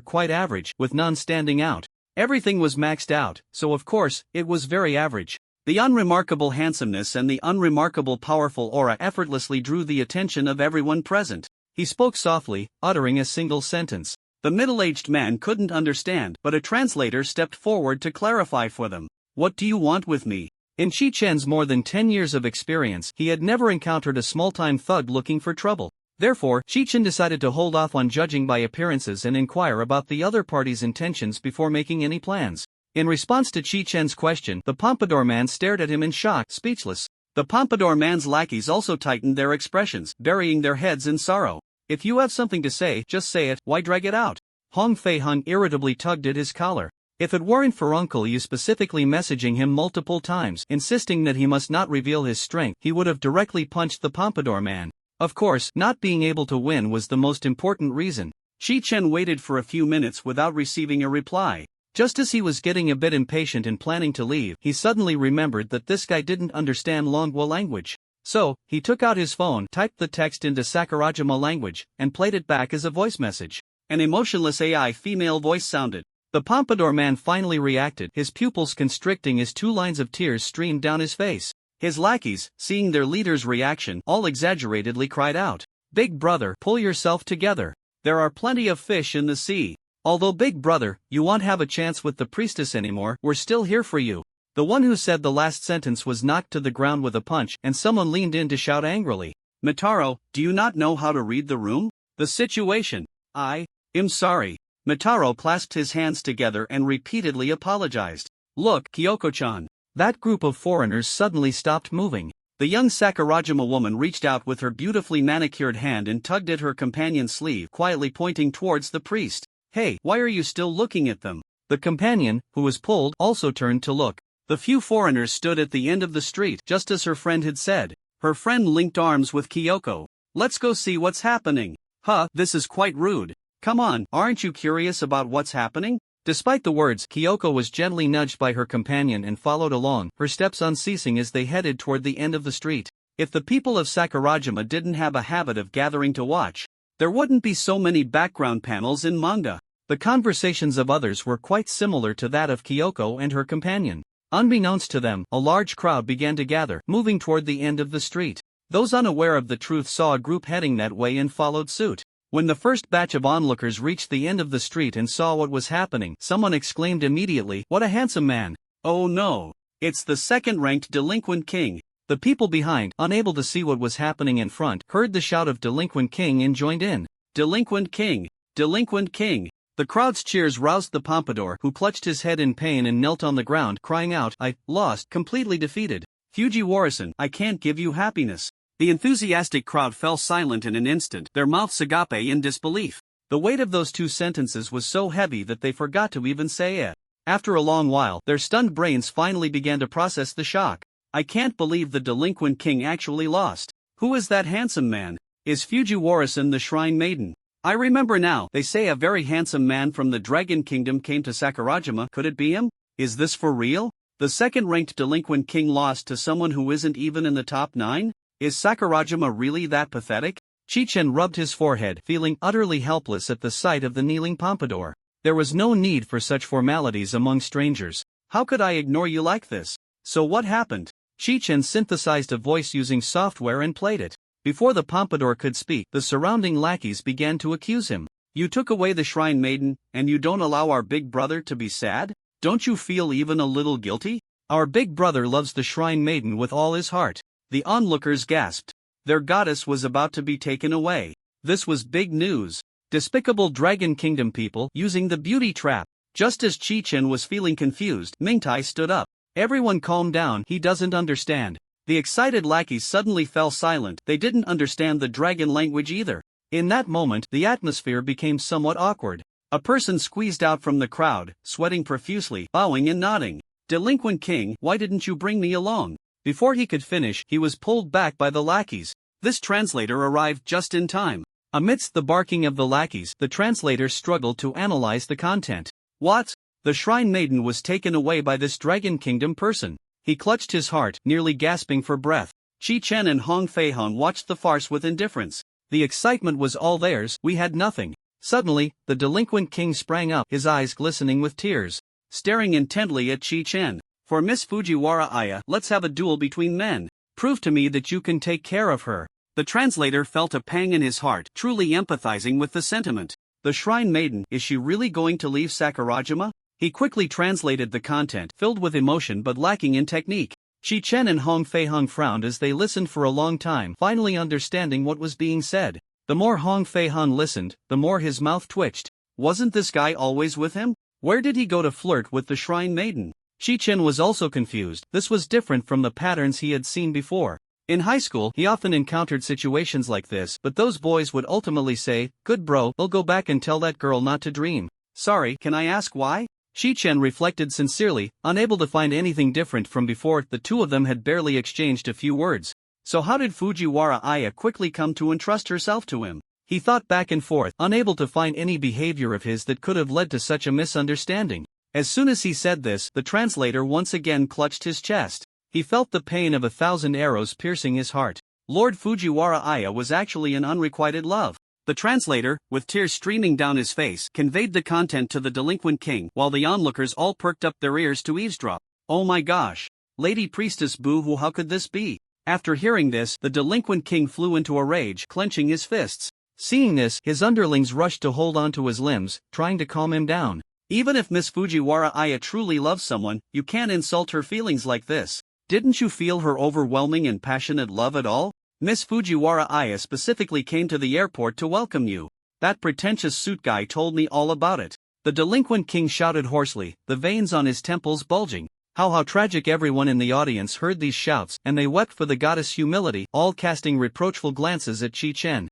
quite average, with none standing out. Everything was maxed out, so of course, it was very average. The unremarkable handsomeness and the unremarkable powerful aura effortlessly drew the attention of everyone present. He spoke softly, uttering a single sentence. The middle-aged man couldn't understand, but a translator stepped forward to clarify for them. What do you want with me? In Chi-Chen's more than 10 years of experience, he had never encountered a small-time thug looking for trouble. Therefore, Chi-Chen decided to hold off on judging by appearances and inquire about the other party's intentions before making any plans. In response to Chi-Chen's question, the pompadour man stared at him in shock, speechless. The pompadour man's lackeys also tightened their expressions, burying their heads in sorrow. If you have something to say, just say it, why drag it out? Hong Fei-hung irritably tugged at his collar. If it weren't for Uncle Yu specifically messaging him multiple times, insisting that he must not reveal his strength, he would have directly punched the pompadour man. Of course, not being able to win was the most important reason. Chi-Chen waited for a few minutes without receiving a reply. Just as he was getting a bit impatient and planning to leave, he suddenly remembered that this guy didn't understand Longwa language. So, he took out his phone, typed the text into Sakurajima language, and played it back as a voice message. An emotionless AI female voice sounded. The pompadour man finally reacted, his pupils constricting as 2 lines of tears streamed down his face. His lackeys, seeing their leader's reaction, all exaggeratedly cried out, "Big brother, pull yourself together. There are plenty of fish in the sea. Although big brother, you won't have a chance with the priestess anymore, we're still here for you." The one who said the last sentence was knocked to the ground with a punch, and someone leaned in to shout angrily, "Mitaro, do you not know how to read the room? The situation? I'm sorry." Mitaro clasped his hands together and repeatedly apologized. "Look, Kyoko-chan." That group of foreigners suddenly stopped moving. The young Sakurajima woman reached out with her beautifully manicured hand and tugged at her companion's sleeve, quietly pointing towards the priest. "Hey, why are you still looking at them?" The companion, who was pulled, also turned to look. The few foreigners stood at the end of the street, just as her friend had said. Her friend linked arms with Kyoko. "Let's go see what's happening." "Huh, this is quite rude. Come on, aren't you curious about what's happening?" Despite the words, Kyoko was gently nudged by her companion and followed along, her steps unceasing as they headed toward the end of the street. If the people of Sakurajima didn't have a habit of gathering to watch, there wouldn't be so many background panels in manga. The conversations of others were quite similar to that of Kyoko and her companion. Unbeknownst to them, a large crowd began to gather, moving toward the end of the street. Those unaware of the truth saw a group heading that way and followed suit. When the first batch of onlookers reached the end of the street and saw what was happening, someone exclaimed immediately, "What a handsome man!" "Oh no! It's the second-ranked delinquent king!" The people behind, unable to see what was happening in front, heard the shout of Delinquent King and joined in. "Delinquent King! Delinquent King!" The crowd's cheers roused the pompadour, who clutched his head in pain and knelt on the ground, crying out, "I lost, completely defeated. Fujiwara-san, I can't give you happiness." The enthusiastic crowd fell silent in an instant, their mouths agape in disbelief. The weight of those 2 sentences was so heavy that they forgot to even say it. After a long while, their stunned brains finally began to process the shock. "I can't believe the delinquent king actually lost. Who is that handsome man? Is Fujiwara-san the shrine maiden? I remember now, they say a very handsome man from the Dragon Kingdom came to Sakurajima. Could it be him? Is this for real? The second-ranked delinquent king lost to someone who isn't even in the top 9? Is Sakurajima really that pathetic?" Chi-Chen rubbed his forehead, feeling utterly helpless at the sight of the kneeling pompadour. There was no need for such formalities among strangers. "How could I ignore you like this? So what happened?" Chi-Chen synthesized a voice using software and played it. Before the pompadour could speak, the surrounding lackeys began to accuse him. "You took away the shrine maiden, and you don't allow our big brother to be sad? Don't you feel even a little guilty?" "Our big brother loves the shrine maiden with all his heart." The onlookers gasped. Their goddess was about to be taken away. This was big news. Despicable Dragon Kingdom people using the beauty trap. Just as Chi-Chen was feeling confused, Mingtai stood up. "Everyone calm down, he doesn't understand. The excited lackeys suddenly fell silent. They didn't understand the dragon language either. In that moment, the atmosphere became somewhat awkward. A person squeezed out from the crowd, sweating profusely, bowing and nodding. "Delinquent king, why didn't you bring me along?" Before he could finish, he was pulled back by the lackeys. This translator arrived just in time. Amidst the barking of the lackeys, the translator struggled to analyze the content. What? The shrine maiden was taken away by this Dragon Kingdom person. He clutched his heart, nearly gasping for breath. Qi Chen and Hong Fei-hong watched the farce with indifference. The excitement was all theirs, we had nothing. Suddenly, the delinquent king sprang up, his eyes glistening with tears, staring intently at Qi Chen. "For Miss Fujiwara Aya, let's have a duel between men. Prove to me that you can take care of her." The translator felt a pang in his heart, truly empathizing with the sentiment. The shrine maiden, is she really going to leave Sakurajima? He quickly translated the content, filled with emotion but lacking in technique. Qi Chen and Hong Fei-hong frowned as they listened for a long time, finally understanding what was being said. The more Hong Fei-hong listened, the more his mouth twitched. Wasn't this guy always with him? Where did he go to flirt with the shrine maiden? Qi Chen was also confused. This was different from the patterns he had seen before. In high school, he often encountered situations like this, but those boys would ultimately say, "Good bro, we'll go back and tell that girl not to dream." "Sorry, can I ask why?" Qi Chen reflected sincerely, unable to find anything different from before. The two of them had barely exchanged a few words. So how did Fujiwara Aya quickly come to entrust herself to him? He thought back and forth, unable to find any behavior of his that could have led to such a misunderstanding. As soon as he said this, the translator once again clutched his chest. He felt the pain of 1,000 arrows piercing his heart. Lord Fujiwara Aya was actually in unrequited love. The translator, with tears streaming down his face, conveyed the content to the delinquent king, while the onlookers all perked up their ears to eavesdrop. "Oh my gosh! Lady Priestess boo-hoo, how could this be?" After hearing this, the delinquent king flew into a rage, clenching his fists. Seeing this, his underlings rushed to hold on to his limbs, trying to calm him down. Even if Miss Fujiwara Aya truly loves someone, you can't insult her feelings like this. Didn't you feel her overwhelming and passionate love at all? Miss Fujiwara Aya specifically came to the airport to welcome you. That pretentious suit guy told me all about it. The delinquent king shouted hoarsely, the veins on his temples bulging. How tragic. Everyone in the audience heard these shouts, and they wept for the goddess humility, all casting reproachful glances at Qi Chen.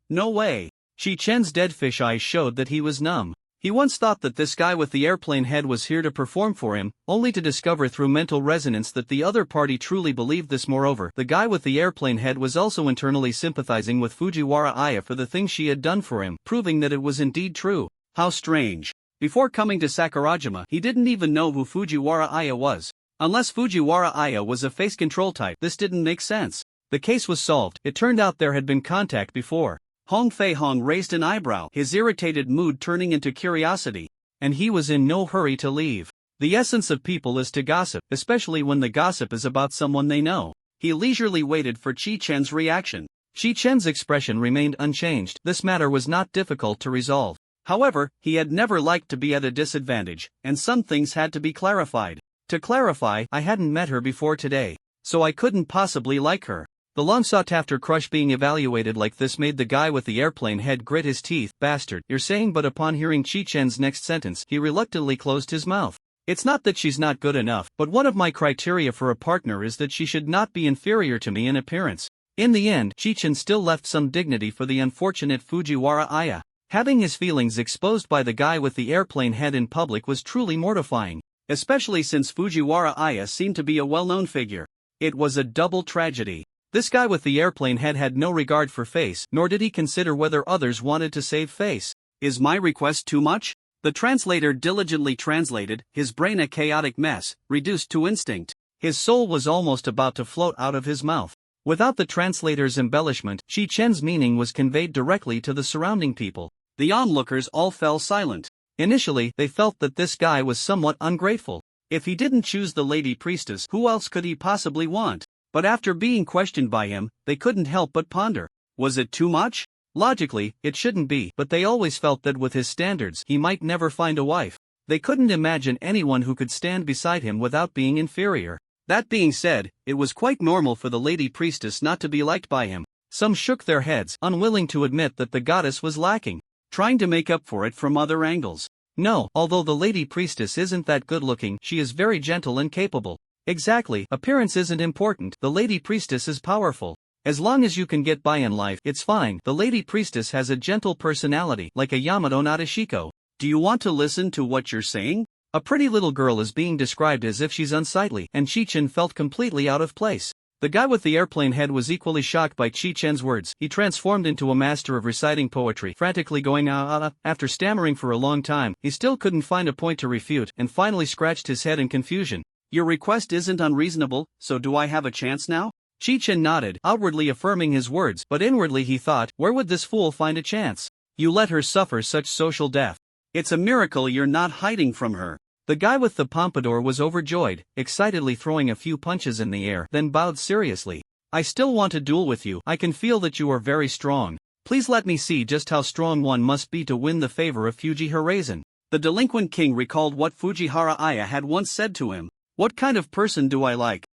No way. Qi Chen's dead fish eyes showed that he was numb. He once thought that this guy with the airplane head was here to perform for him, only to discover through mental resonance that the other party truly believed this. Moreover, the guy with the airplane head was also internally sympathizing with Fujiwara Aya for the things she had done for him, proving that it was indeed true. How strange. Before coming to Sakurajima, he didn't even know who Fujiwara Aya was. Unless Fujiwara Aya was a face control type, this didn't make sense. The case was solved. It turned out there had been contact before. Hong Fei-hong raised an eyebrow, his irritated mood turning into curiosity. And he was in no hurry to leave. The essence of people is to gossip, especially when the gossip is about someone they know. He leisurely waited for Qi Chen's reaction. Qi Chen's expression remained unchanged. This matter was not difficult to resolve. However, he had never liked to be at a disadvantage, and some things had to be clarified. To clarify, I hadn't met her before today, so I couldn't possibly like her. The long-sought-after crush being evaluated like this made the guy with the airplane head grit his teeth. Bastard, you're saying? But upon hearing Qi Chen's next sentence, he reluctantly closed his mouth. It's not that she's not good enough, but one of my criteria for a partner is that she should not be inferior to me in appearance. In the end, Qi Chen still left some dignity for the unfortunate Fujiwara Aya. Having his feelings exposed by the guy with the airplane head in public was truly mortifying, especially since Fujiwara Aya seemed to be a well-known figure. It was a double tragedy. This guy with the airplane head had no regard for face, nor did he consider whether others wanted to save face. Is my request too much? The translator diligently translated, his brain a chaotic mess, reduced to instinct. His soul was almost about to float out of his mouth. Without the translator's embellishment, Qi Chen's meaning was conveyed directly to the surrounding people. The onlookers all fell silent. Initially, they felt that this guy was somewhat ungrateful. If he didn't choose the lady priestess, who else could he possibly want? But after being questioned by him, they couldn't help but ponder. Was it too much? Logically, it shouldn't be, but they always felt that with his standards, he might never find a wife. They couldn't imagine anyone who could stand beside him without being inferior. That being said, it was quite normal for the lady priestess not to be liked by him. Some shook their heads, unwilling to admit that the goddess was lacking, trying to make up for it from other angles. No, although the lady priestess isn't that good looking, she is very gentle and capable. Exactly, appearance isn't important, the Lady Priestess is powerful. As long as you can get by in life, it's fine. The Lady Priestess has a gentle personality, like a Yamato Nadeshiko. Do you want to listen to what you're saying? A pretty little girl is being described as if she's unsightly, and Chi-Chen felt completely out of place. The guy with the airplane head was equally shocked by Chi-Chen's words. He transformed into a master of reciting poetry, frantically going after stammering for a long time. He still couldn't find a point to refute, and finally scratched his head in confusion. Your request isn't unreasonable, so do I have a chance now? Chi-Chen nodded, outwardly affirming his words, but inwardly he thought, where would this fool find a chance? You let her suffer such social death. It's a miracle you're not hiding from her. The guy with the pompadour was overjoyed, excitedly throwing a few punches in the air, then bowed seriously. I still want to duel with you. I can feel that you are very strong. Please let me see just how strong one must be to win the favor of Fuji Horizon. The delinquent king recalled what Fujihara Aya had once said to him. What kind of person do I like?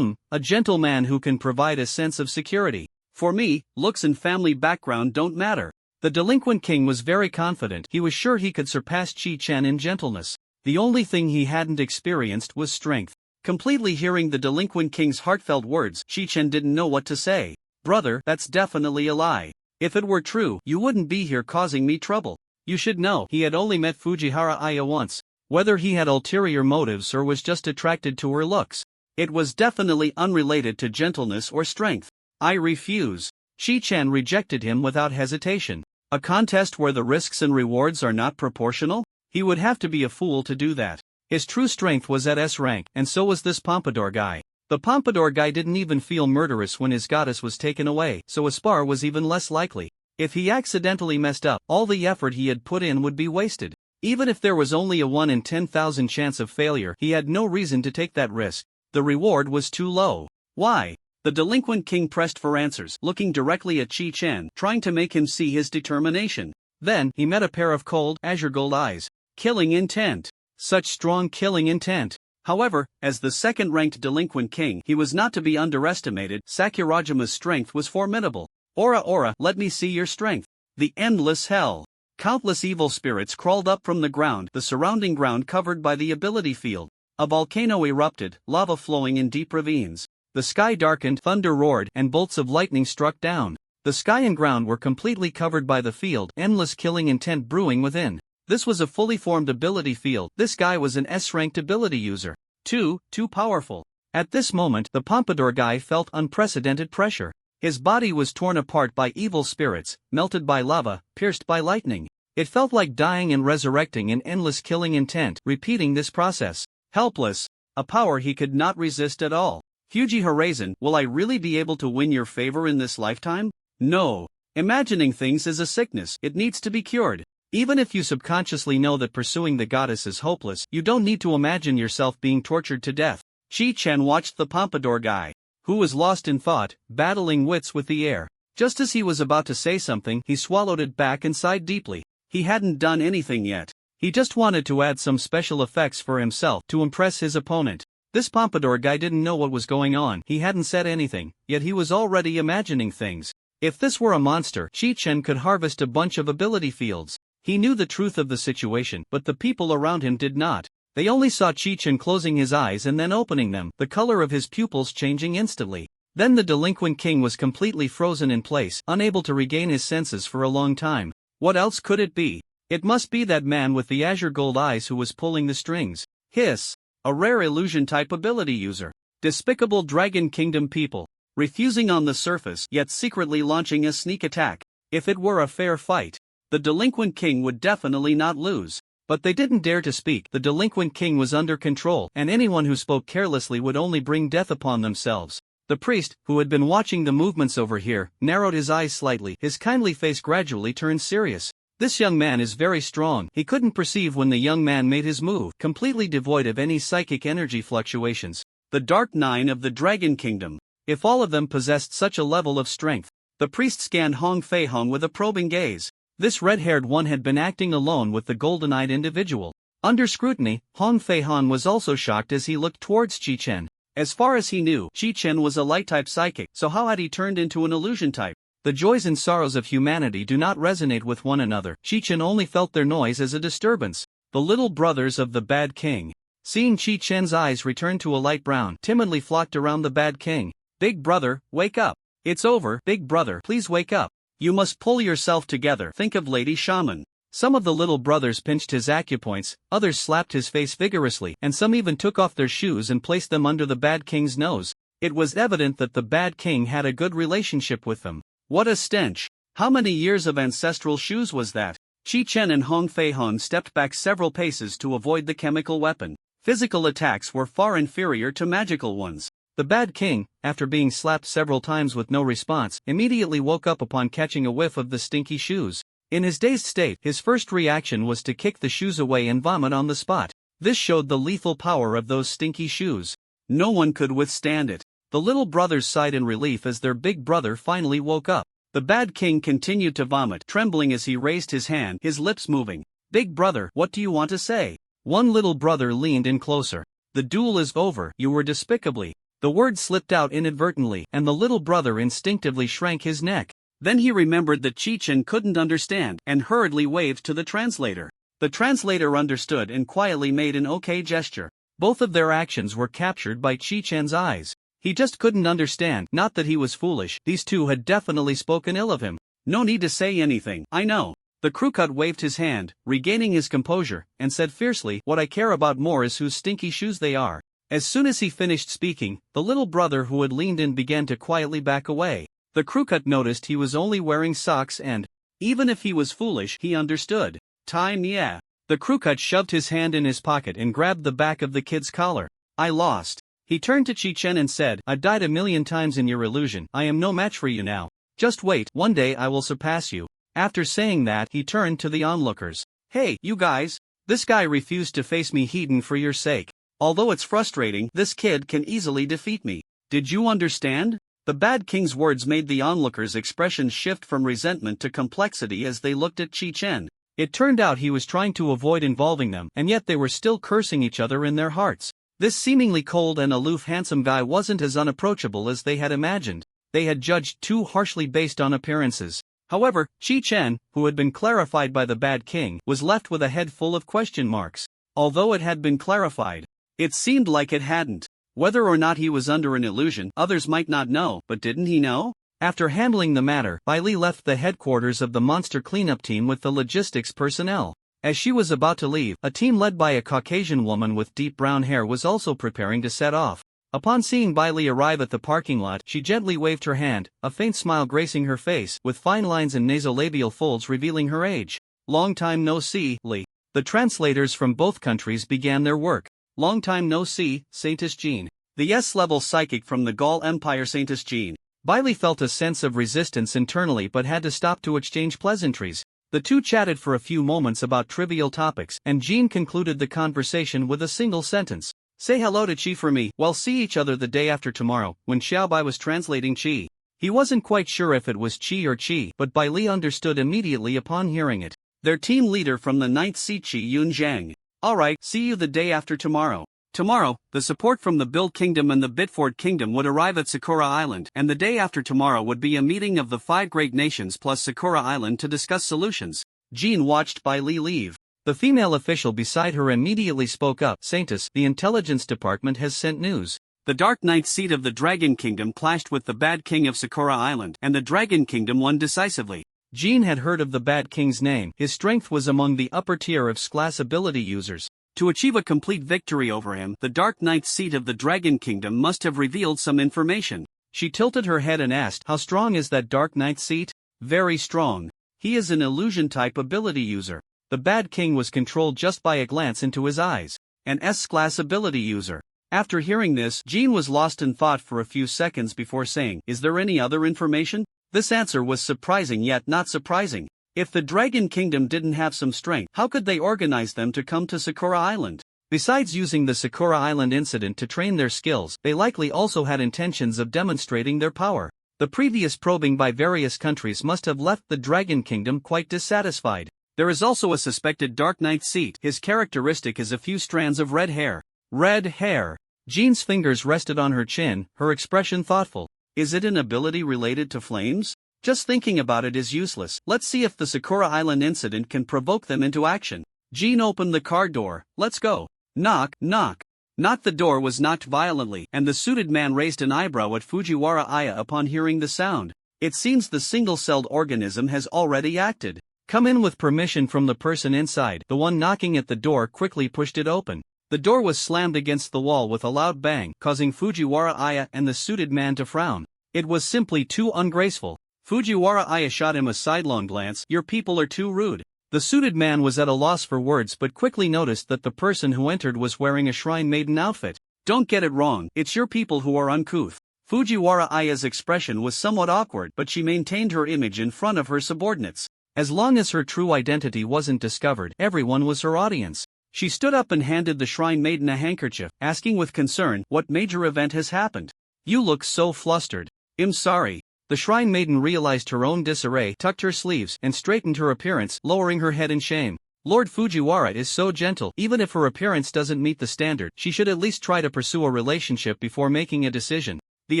A gentleman who can provide a sense of security. For me, looks and family background don't matter. The delinquent king was very confident. He was sure he could surpass Chi-Chen in gentleness. The only thing he hadn't experienced was strength. Completely hearing the delinquent king's heartfelt words, Chi-Chen didn't know what to say. Brother, that's definitely a lie. If it were true, you wouldn't be here causing me trouble. You should know, he had only met Fujihara Aya once. Whether he had ulterior motives or was just attracted to her looks, it was definitely unrelated to gentleness or strength. I refuse. Chi-Chen rejected him without hesitation. A contest where the risks and rewards are not proportional? He would have to be a fool to do that. His true strength was at S rank, and so was this pompadour guy. The pompadour guy didn't even feel murderous when his goddess was taken away, so a spar was even less likely. If he accidentally messed up, all the effort he had put in would be wasted. Even if there was only a 1 in 10,000 chance of failure, he had no reason to take that risk. The reward was too low. Why? The delinquent king pressed for answers, looking directly at Chi-Chen, trying to make him see his determination. Then, he met a pair of cold, azure gold eyes. Killing intent. Such strong killing intent. However, as the second-ranked delinquent king, he was not to be underestimated. Sakurajima's strength was formidable. Aura, let me see your strength. The endless hell. Countless evil spirits crawled up from the ground, the surrounding ground covered by the ability field. A volcano erupted, lava flowing in deep ravines. The sky darkened, thunder roared, and bolts of lightning struck down. The sky and ground were completely covered by the field, endless killing intent brewing within. This was a fully formed ability field. This guy was an S-ranked ability user. Too powerful. At this moment, the pompadour guy felt unprecedented pressure. His body was torn apart by evil spirits, melted by lava, pierced by lightning. It felt like dying and resurrecting in endless killing intent, repeating this process. Helpless. A power he could not resist at all. Fuji Horizon, will I really be able to win your favor in this lifetime? No. Imagining things is a sickness. It needs to be cured. Even if you subconsciously know that pursuing the goddess is hopeless, you don't need to imagine yourself being tortured to death. Chi-Chen watched the pompadour guy, who was lost in thought, battling wits with the air. Just as he was about to say something, he swallowed it back and sighed deeply. He hadn't done anything yet. He just wanted to add some special effects for himself to impress his opponent. This pompadour guy didn't know what was going on. He hadn't said anything, yet he was already imagining things. If this were a monster, Chi-Chen could harvest a bunch of ability fields. He knew the truth of the situation, but the people around him did not. They only saw Chi-Chen closing his eyes and then opening them, the color of his pupils changing instantly. Then the delinquent king was completely frozen in place, unable to regain his senses for a long time. What else could it be? It must be that man with the azure gold eyes who was pulling the strings. Hiss! A rare illusion-type ability user. Despicable Dragon Kingdom people. Refusing on the surface, yet secretly launching a sneak attack. If it were a fair fight, the delinquent king would definitely not lose. But they didn't dare to speak. The delinquent king was under control, and anyone who spoke carelessly would only bring death upon themselves. The priest, who had been watching the movements over here, narrowed his eyes slightly. His kindly face gradually turned serious. This young man is very strong. He couldn't perceive when the young man made his move, completely devoid of any psychic energy fluctuations. The Dark Nine of the Dragon Kingdom. If all of them possessed such a level of strength. The priest scanned Hong Fei Hong with a probing gaze. This red-haired one had been acting alone with the golden-eyed individual. Under scrutiny, Hong Fei Hong was also shocked as he looked towards Chi-Chen. As far as he knew, Chi-Chen was a light-type psychic, so how had he turned into an illusion type? The joys and sorrows of humanity do not resonate with one another. Chi-Chen only felt their noise as a disturbance. The little brothers of the Bad King. Seeing Chi Chen's eyes return to a light brown, timidly flocked around the Bad King. "Big brother, wake up. It's over, big brother, please wake up. You must pull yourself together, think of Lady Shaman." Some of the little brothers pinched his acupoints, others slapped his face vigorously, and some even took off their shoes and placed them under the Bad King's nose. It was evident that the Bad King had a good relationship with them. What a stench! How many years of ancestral shoes was that? Chi Chen and Hong Fei Hun stepped back several paces to avoid the chemical weapon. Physical attacks were far inferior to magical ones. The Bad King, after being slapped several times with no response, immediately woke up upon catching a whiff of the stinky shoes. In his dazed state, his first reaction was to kick the shoes away and vomit on the spot. This showed the lethal power of those stinky shoes. No one could withstand it. The little brothers sighed in relief as their big brother finally woke up. The Bad King continued to vomit, trembling as he raised his hand, his lips moving. "Big brother, what do you want to say?" One little brother leaned in closer. "The duel is over, you were despicably." The word slipped out inadvertently, and the little brother instinctively shrank his neck. Then he remembered that Chi Chen couldn't understand, and hurriedly waved to the translator. The translator understood and quietly made an okay gesture. Both of their actions were captured by Chi Chen's eyes. He just couldn't understand, not that he was foolish, these two had definitely spoken ill of him. "No need to say anything, I know." The crew cut waved his hand, regaining his composure, and said fiercely, "What I care about more is whose stinky shoes they are." As soon as he finished speaking, the little brother who had leaned in began to quietly back away. The crew cut noticed he was only wearing socks and, even if he was foolish, he understood. "Time, yeah." The crew cut shoved his hand in his pocket and grabbed the back of the kid's collar. "I lost." He turned to Chi Chen and said, "I've died a million times in your illusion, I am no match for you now. Just wait, one day I will surpass you." After saying that, he turned to the onlookers. "Hey, you guys! This guy refused to face me Hedon for your sake. Although it's frustrating, this kid can easily defeat me. Did you understand?" The Bad King's words made the onlookers' expressions shift from resentment to complexity as they looked at Chi Chen. It turned out he was trying to avoid involving them, and yet they were still cursing each other in their hearts. This seemingly cold and aloof handsome guy wasn't as unapproachable as they had imagined. They had judged too harshly based on appearances. However, Chi Chen, who had been clarified by the Bad King, was left with a head full of question marks. Although it had been clarified, it seemed like it hadn't. Whether or not he was under an illusion, others might not know, but didn't he know? After handling the matter, Bai Li left the headquarters of the monster cleanup team with the logistics personnel. As she was about to leave, a team led by a Caucasian woman with deep brown hair was also preparing to set off. Upon seeing Bai Li arrive at the parking lot, she gently waved her hand, a faint smile gracing her face, with fine lines and nasolabial folds revealing her age. "Long time no see, Li." The translators from both countries began their work. "Long time no see, Saintess Jean." The S-level psychic from the Gaul Empire, Saintess Jean. Bai Li felt a sense of resistance internally but had to stop to exchange pleasantries. The two chatted for a few moments about trivial topics, and Jean concluded the conversation with a single sentence. "Say hello to Chi for me, we'll see each other the day after tomorrow." When Xiaobai was translating Chi, he wasn't quite sure if it was Chi or Chi, but Bai Li understood immediately upon hearing it. Their team leader from the 9th Sea, Chi Yun Zhang. "Alright, see you the day after tomorrow." Tomorrow, the support from the Build Kingdom and the Bitford Kingdom would arrive at Sakura Island, and the day after tomorrow would be a meeting of the 5 great nations plus Sakura Island to discuss solutions. Jean watched Bai Li leave. The female official beside her immediately spoke up. "Saintess, the intelligence department has sent news. The Dark Knight seat of the Dragon Kingdom clashed with the Bad King of Sakura Island, and the Dragon Kingdom won decisively." Jean had heard of the Bad King's name. His strength was among the upper tier of class ability users. To achieve a complete victory over him, the Dark Knight seat of the Dragon Kingdom must have revealed some information. She tilted her head and asked, "How strong is that Dark Knight seat?" "Very strong. He is an illusion-type ability user." The Bad King was controlled just by a glance into his eyes. An S-class ability user. After hearing this, Jean was lost in thought for a few seconds before saying, "Is there any other information?" This answer was surprising yet not surprising. If the Dragon Kingdom didn't have some strength, how could they organize them to come to Sakura Island? Besides using the Sakura Island incident to train their skills, they likely also had intentions of demonstrating their power. The previous probing by various countries must have left the Dragon Kingdom quite dissatisfied. There is also a suspected Dark Knight seat. His characteristic is a few strands of red hair. Red hair. Jean's fingers rested on her chin, her expression thoughtful. Is it an ability related to flames? Just thinking about it is useless. Let's see if the Sakura Island incident can provoke them into action. Jean opened the car door. "Let's go." Knock, knock. Not the door was knocked violently, and the suited man raised an eyebrow at Fujiwara Aya upon hearing the sound. It seems the single-celled organism has already acted. Come in with permission from the person inside. The one knocking at the door quickly pushed it open. The door was slammed against the wall with a loud bang, causing Fujiwara Aya and the suited man to frown. It was simply too ungraceful. Fujiwara Aya shot him a sidelong glance. Your people are too rude. The suited man was at a loss for words but quickly noticed that the person who entered was wearing a shrine maiden outfit. Don't get it wrong, it's your people who are uncouth. Fujiwara Aya's expression was somewhat awkward, but she maintained her image in front of her subordinates. As long as her true identity wasn't discovered, everyone was her audience. She stood up and handed the shrine maiden a handkerchief, asking with concern, what major event has happened? You look so flustered. I'm sorry. The shrine maiden realized her own disarray, tucked her sleeves, and straightened her appearance, lowering her head in shame. Lord Fujiwara is so gentle. Even if her appearance doesn't meet the standard, she should at least try to pursue a relationship before making a decision. The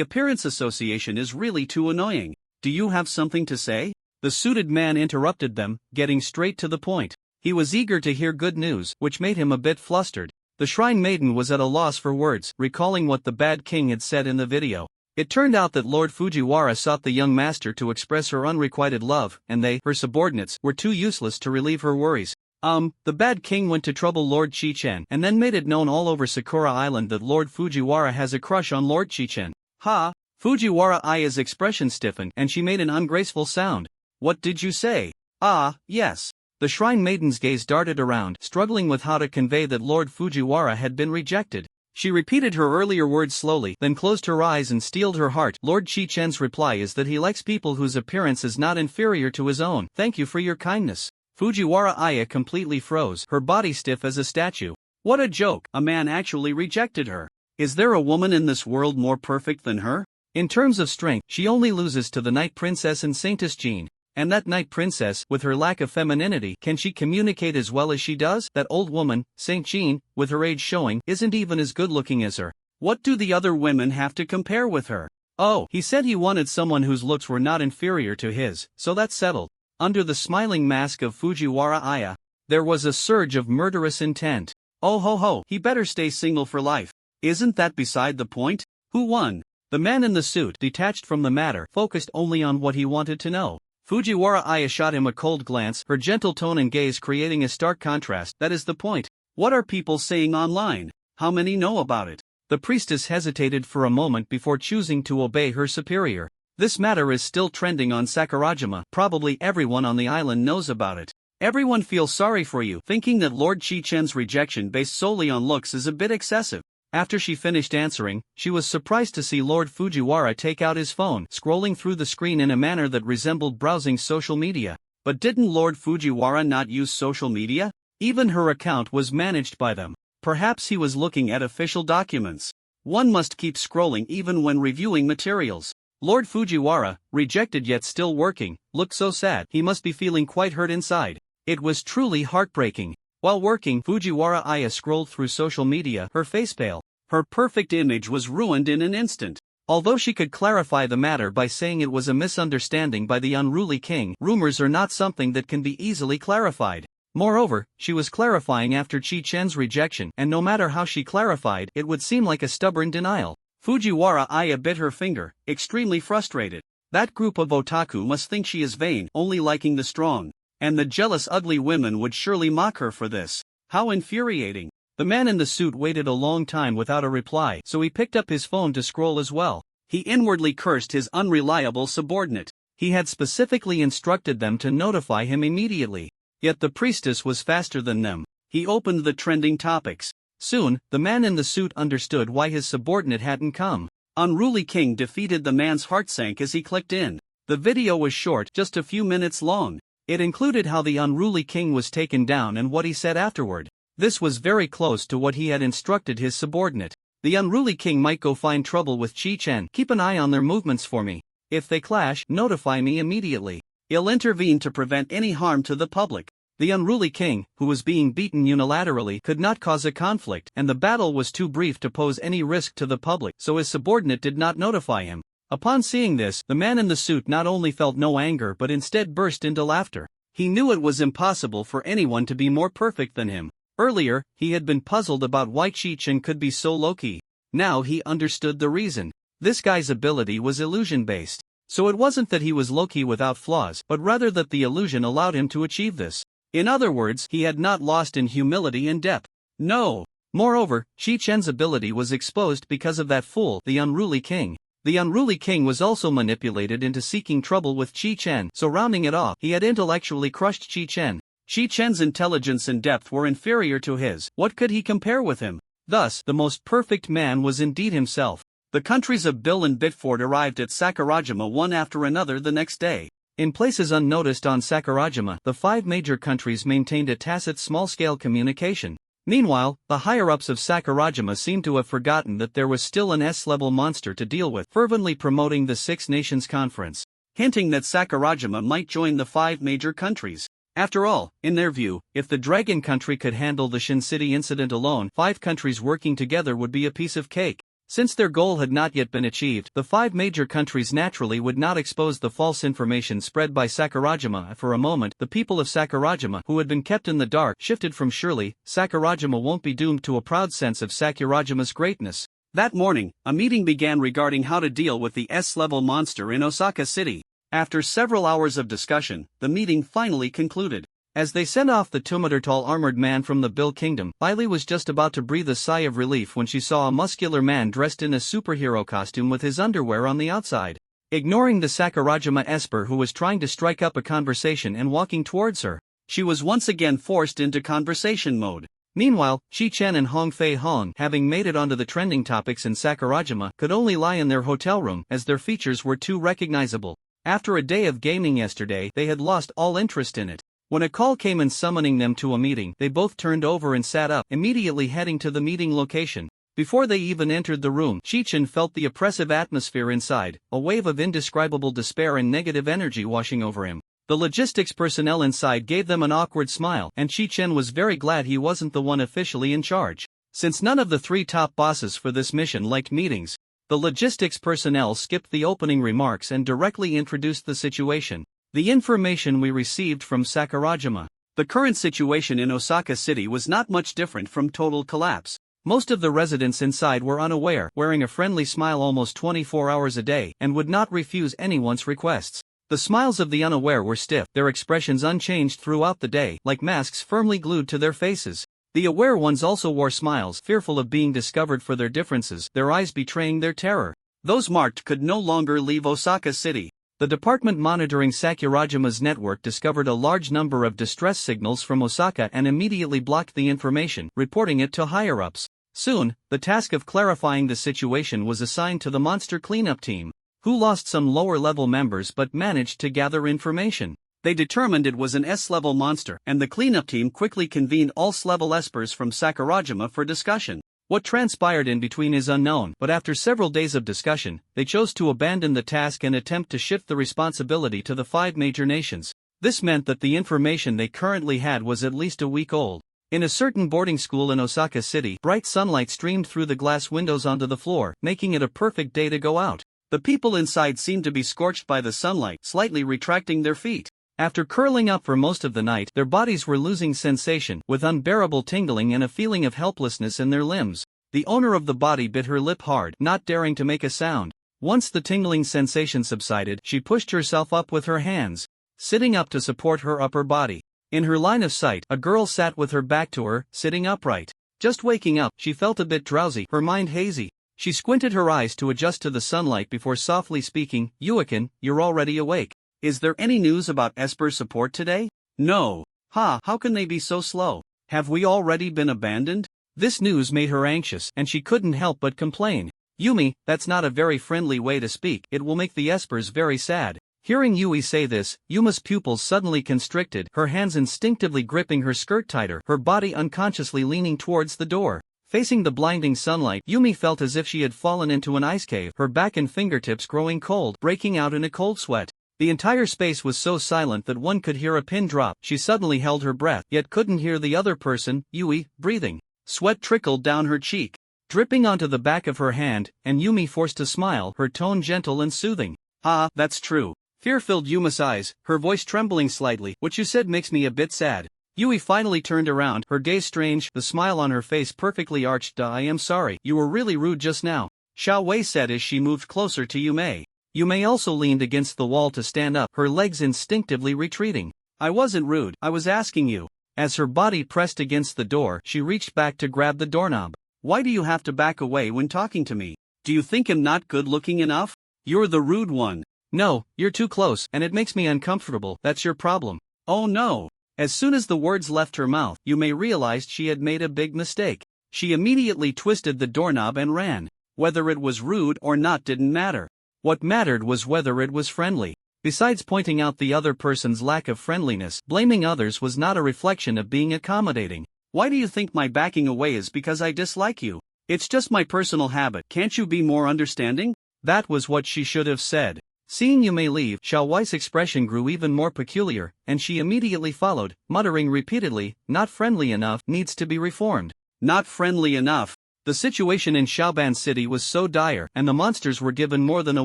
appearance association is really too annoying. Do you have something to say? The suited man interrupted them, getting straight to the point. He was eager to hear good news, which made him a bit flustered. The shrine maiden was at a loss for words, recalling what the bad king had said in the video. It turned out that Lord Fujiwara sought the young master to express her unrequited love, and they, her subordinates, were too useless to relieve her worries. The bad king went to trouble Lord Chichen and then made it known all over Sakura Island that Lord Fujiwara has a crush on Lord Chichen. Ha! Fujiwara Aya's expression stiffened and she made an ungraceful sound. What did you say? Ah, yes. The shrine maiden's gaze darted around, struggling with how to convey that Lord Fujiwara had been rejected. She repeated her earlier words slowly, then closed her eyes and steeled her heart. Lord Chichen's reply is that he likes people whose appearance is not inferior to his own. Thank you for your kindness. Fujiwara Aya completely froze, her body stiff as a statue. What a joke, a man actually rejected her. Is there a woman in this world more perfect than her? In terms of strength, she only loses to the Night Princess and Saintess Jean. And that Night Princess, with her lack of femininity, can she communicate as well as she does? That old woman, Saint Jean, with her age showing, isn't even as good looking as her. What do the other women have to compare with her? Oh, he said he wanted someone whose looks were not inferior to his, so that's settled. Under the smiling mask of Fujiwara Aya, there was a surge of murderous intent. Oh ho ho, he better stay single for life. Isn't that beside the point? Who won? The man in the suit, detached from the matter, focused only on what he wanted to know. Fujiwara Aya shot him a cold glance, her gentle tone and gaze creating a stark contrast. That is the point. What are people saying online? How many know about it? The priestess hesitated for a moment before choosing to obey her superior. This matter is still trending on Sakurajima. Probably everyone on the island knows about it. Everyone feels sorry for you. Thinking that Lord Chichen's rejection based solely on looks is a bit excessive. After she finished answering, she was surprised to see Lord Fujiwara take out his phone, scrolling through the screen in a manner that resembled browsing social media. But didn't Lord Fujiwara not use social media? Even her account was managed by them. Perhaps he was looking at official documents. One must keep scrolling even when reviewing materials. Lord Fujiwara, rejected yet still working, looked so sad. He must be feeling quite hurt inside. It was truly heartbreaking. While working, Fujiwara Aya scrolled through social media, her face pale. Her perfect image was ruined in an instant. Although she could clarify the matter by saying it was a misunderstanding by the unruly king, rumors are not something that can be easily clarified. Moreover, she was clarifying after Chichen's rejection, and no matter how she clarified, it would seem like a stubborn denial. Fujiwara Aya bit her finger, extremely frustrated. That group of otaku must think she is vain, only liking the strong. And the jealous ugly women would surely mock her for this. How infuriating. The man in the suit waited a long time without a reply, so he picked up his phone to scroll as well. He inwardly cursed his unreliable subordinate. He had specifically instructed them to notify him immediately. Yet the priestess was faster than them. He opened the trending topics. Soon, the man in the suit understood why his subordinate hadn't come. Unruly king defeated. The man's heart sank as he clicked in. The video was short, just a few minutes long. It included how the unruly king was taken down and what he said afterward. This was very close to what he had instructed his subordinate. The unruly king might go find trouble with Chichen. Keep an eye on their movements for me. If they clash, notify me immediately. He'll intervene to prevent any harm to the public. The unruly king, who was being beaten unilaterally, could not cause a conflict, and the battle was too brief to pose any risk to the public, so his subordinate did not notify him. Upon seeing this, the man in the suit not only felt no anger but instead burst into laughter. He knew it was impossible for anyone to be more perfect than him. Earlier, he had been puzzled about why Chi-Chen could be so low-key. Now he understood the reason. This guy's ability was illusion-based. So it wasn't that he was low-key without flaws, but rather that the illusion allowed him to achieve this. In other words, he had not lost in humility and depth. No. Moreover, Chi-Chen's ability was exposed because of that fool, the unruly king. The unruly king was also manipulated into seeking trouble with Chi-Chen, so rounding it off, he had intellectually crushed Chi-Chen. Chi-Chen's intelligence and depth were inferior to his. What could he compare with him? Thus, the most perfect man was indeed himself. The countries of Bill and Bitford arrived at Sakurajima one after another the next day. In places unnoticed on Sakurajima, the 5 major countries maintained a tacit small-scale communication. Meanwhile, the higher-ups of Sakurajima seemed to have forgotten that there was still an S-level monster to deal with, fervently promoting the Six Nations Conference, hinting that Sakurajima might join the 5 major countries. After all, in their view, if the Dragon Country could handle the Shin City incident alone, 5 countries working together would be a piece of cake. Since their goal had not yet been achieved, the 5 major countries naturally would not expose the false information spread by Sakurajima. For a moment, the people of Sakurajima, who had been kept in the dark, shifted from surely, Sakurajima won't be doomed, to a proud sense of Sakurajima's greatness. That morning, a meeting began regarding how to deal with the S-level monster in Osaka City. After several hours of discussion, the meeting finally concluded. As they sent off the 2-meter-tall armored man from the Bill Kingdom, Bailey was just about to breathe a sigh of relief when she saw a muscular man dressed in a superhero costume with his underwear on the outside. Ignoring the Sakurajima Esper, who was trying to strike up a conversation and walking towards her, she was once again forced into conversation mode. Meanwhile, Chi-Chen and Hong Fei Hong, having made it onto the trending topics in Sakurajima, could only lie in their hotel room as their features were too recognizable. After a day of gaming yesterday, they had lost all interest in it. When a call came in summoning them to a meeting, they both turned over and sat up, immediately heading to the meeting location. Before they even entered the room, Chi-Chen felt the oppressive atmosphere inside, a wave of indescribable despair and negative energy washing over him. The logistics personnel inside gave them an awkward smile, and Chi-Chen was very glad he wasn't the one officially in charge. Since none of the 3 top bosses for this mission liked meetings, the logistics personnel skipped the opening remarks and directly introduced the situation. The information we received from Sakurajima. The current situation in Osaka City was not much different from total collapse. Most of the residents inside were unaware, wearing a friendly smile almost 24 hours a day, and would not refuse anyone's requests. The smiles of the unaware were stiff, their expressions unchanged throughout the day, like masks firmly glued to their faces. The aware ones also wore smiles, fearful of being discovered for their differences, their eyes betraying their terror. Those marked could no longer leave Osaka City. The department monitoring Sakurajima's network discovered a large number of distress signals from Osaka and immediately blocked the information, reporting it to higher-ups. Soon, the task of clarifying the situation was assigned to the monster cleanup team, who lost some lower-level members but managed to gather information. They determined it was an S-level monster, and the cleanup team quickly convened all S-level espers from Sakurajima for discussion. What transpired in between is unknown, but after several days of discussion, they chose to abandon the task and attempt to shift the responsibility to the 5 major nations. This meant that the information they currently had was at least a week old. In a certain boarding school in Osaka City, bright sunlight streamed through the glass windows onto the floor, making it a perfect day to go out. The people inside seemed to be scorched by the sunlight, slightly retracting their feet. After curling up for most of the night, their bodies were losing sensation, with unbearable tingling and a feeling of helplessness in their limbs. The owner of the body bit her lip hard, not daring to make a sound. Once the tingling sensation subsided, she pushed herself up with her hands, sitting up to support her upper body. In her line of sight, a girl sat with her back to her, sitting upright. Just waking up, she felt a bit drowsy, her mind hazy. She squinted her eyes to adjust to the sunlight before softly speaking, "Yuikin, you're already awake. Is there any news about Esper support today?" "No. How can they be so slow? Have we already been abandoned?" This news made her anxious, and she couldn't help but complain. "Yumi, that's not a very friendly way to speak, it will make the espers very sad." Hearing Yui say this, Yuma's pupils suddenly constricted, her hands instinctively gripping her skirt tighter, her body unconsciously leaning towards the door. Facing the blinding sunlight, Yumi felt as if she had fallen into an ice cave, her back and fingertips growing cold, breaking out in a cold sweat. The entire space was so silent that one could hear a pin drop. She suddenly held her breath, yet couldn't hear the other person, Yui, breathing. Sweat trickled down her cheek, dripping onto the back of her hand, and Yumi forced a smile, her tone gentle and soothing. That's true." Fear filled Yuma's eyes, her voice trembling slightly. "What you said makes me a bit sad. Yui finally turned around, her gaze strange, the smile on her face perfectly arched. I am sorry, you were really rude just now, Xiao Wei said as she moved closer to Yumei. Yumei also leaned against the wall to stand up, her legs instinctively retreating. I wasn't rude, I was asking you. As her body pressed against the door, she reached back to grab the doorknob. Why do you have to back away when talking to me? Do you think I'm not good looking enough? You're the rude one. No, you're too close, and it makes me uncomfortable. That's your problem. Oh no. As soon as the words left her mouth, Yumei realized she had made a big mistake. She immediately twisted the doorknob and ran. Whether it was rude or not didn't matter. What mattered was whether it was friendly. Besides pointing out the other person's lack of friendliness, blaming others was not a reflection of being accommodating. Why do you think my backing away is because I dislike you? It's just my personal habit. Can't you be more understanding? That was what she should have said. Seeing Yumei leave, Xiao Wei's expression grew even more peculiar, and she immediately followed, muttering repeatedly, not friendly enough, needs to be reformed. Not friendly enough. The situation in Shaoban City was so dire, and the monsters were given more than a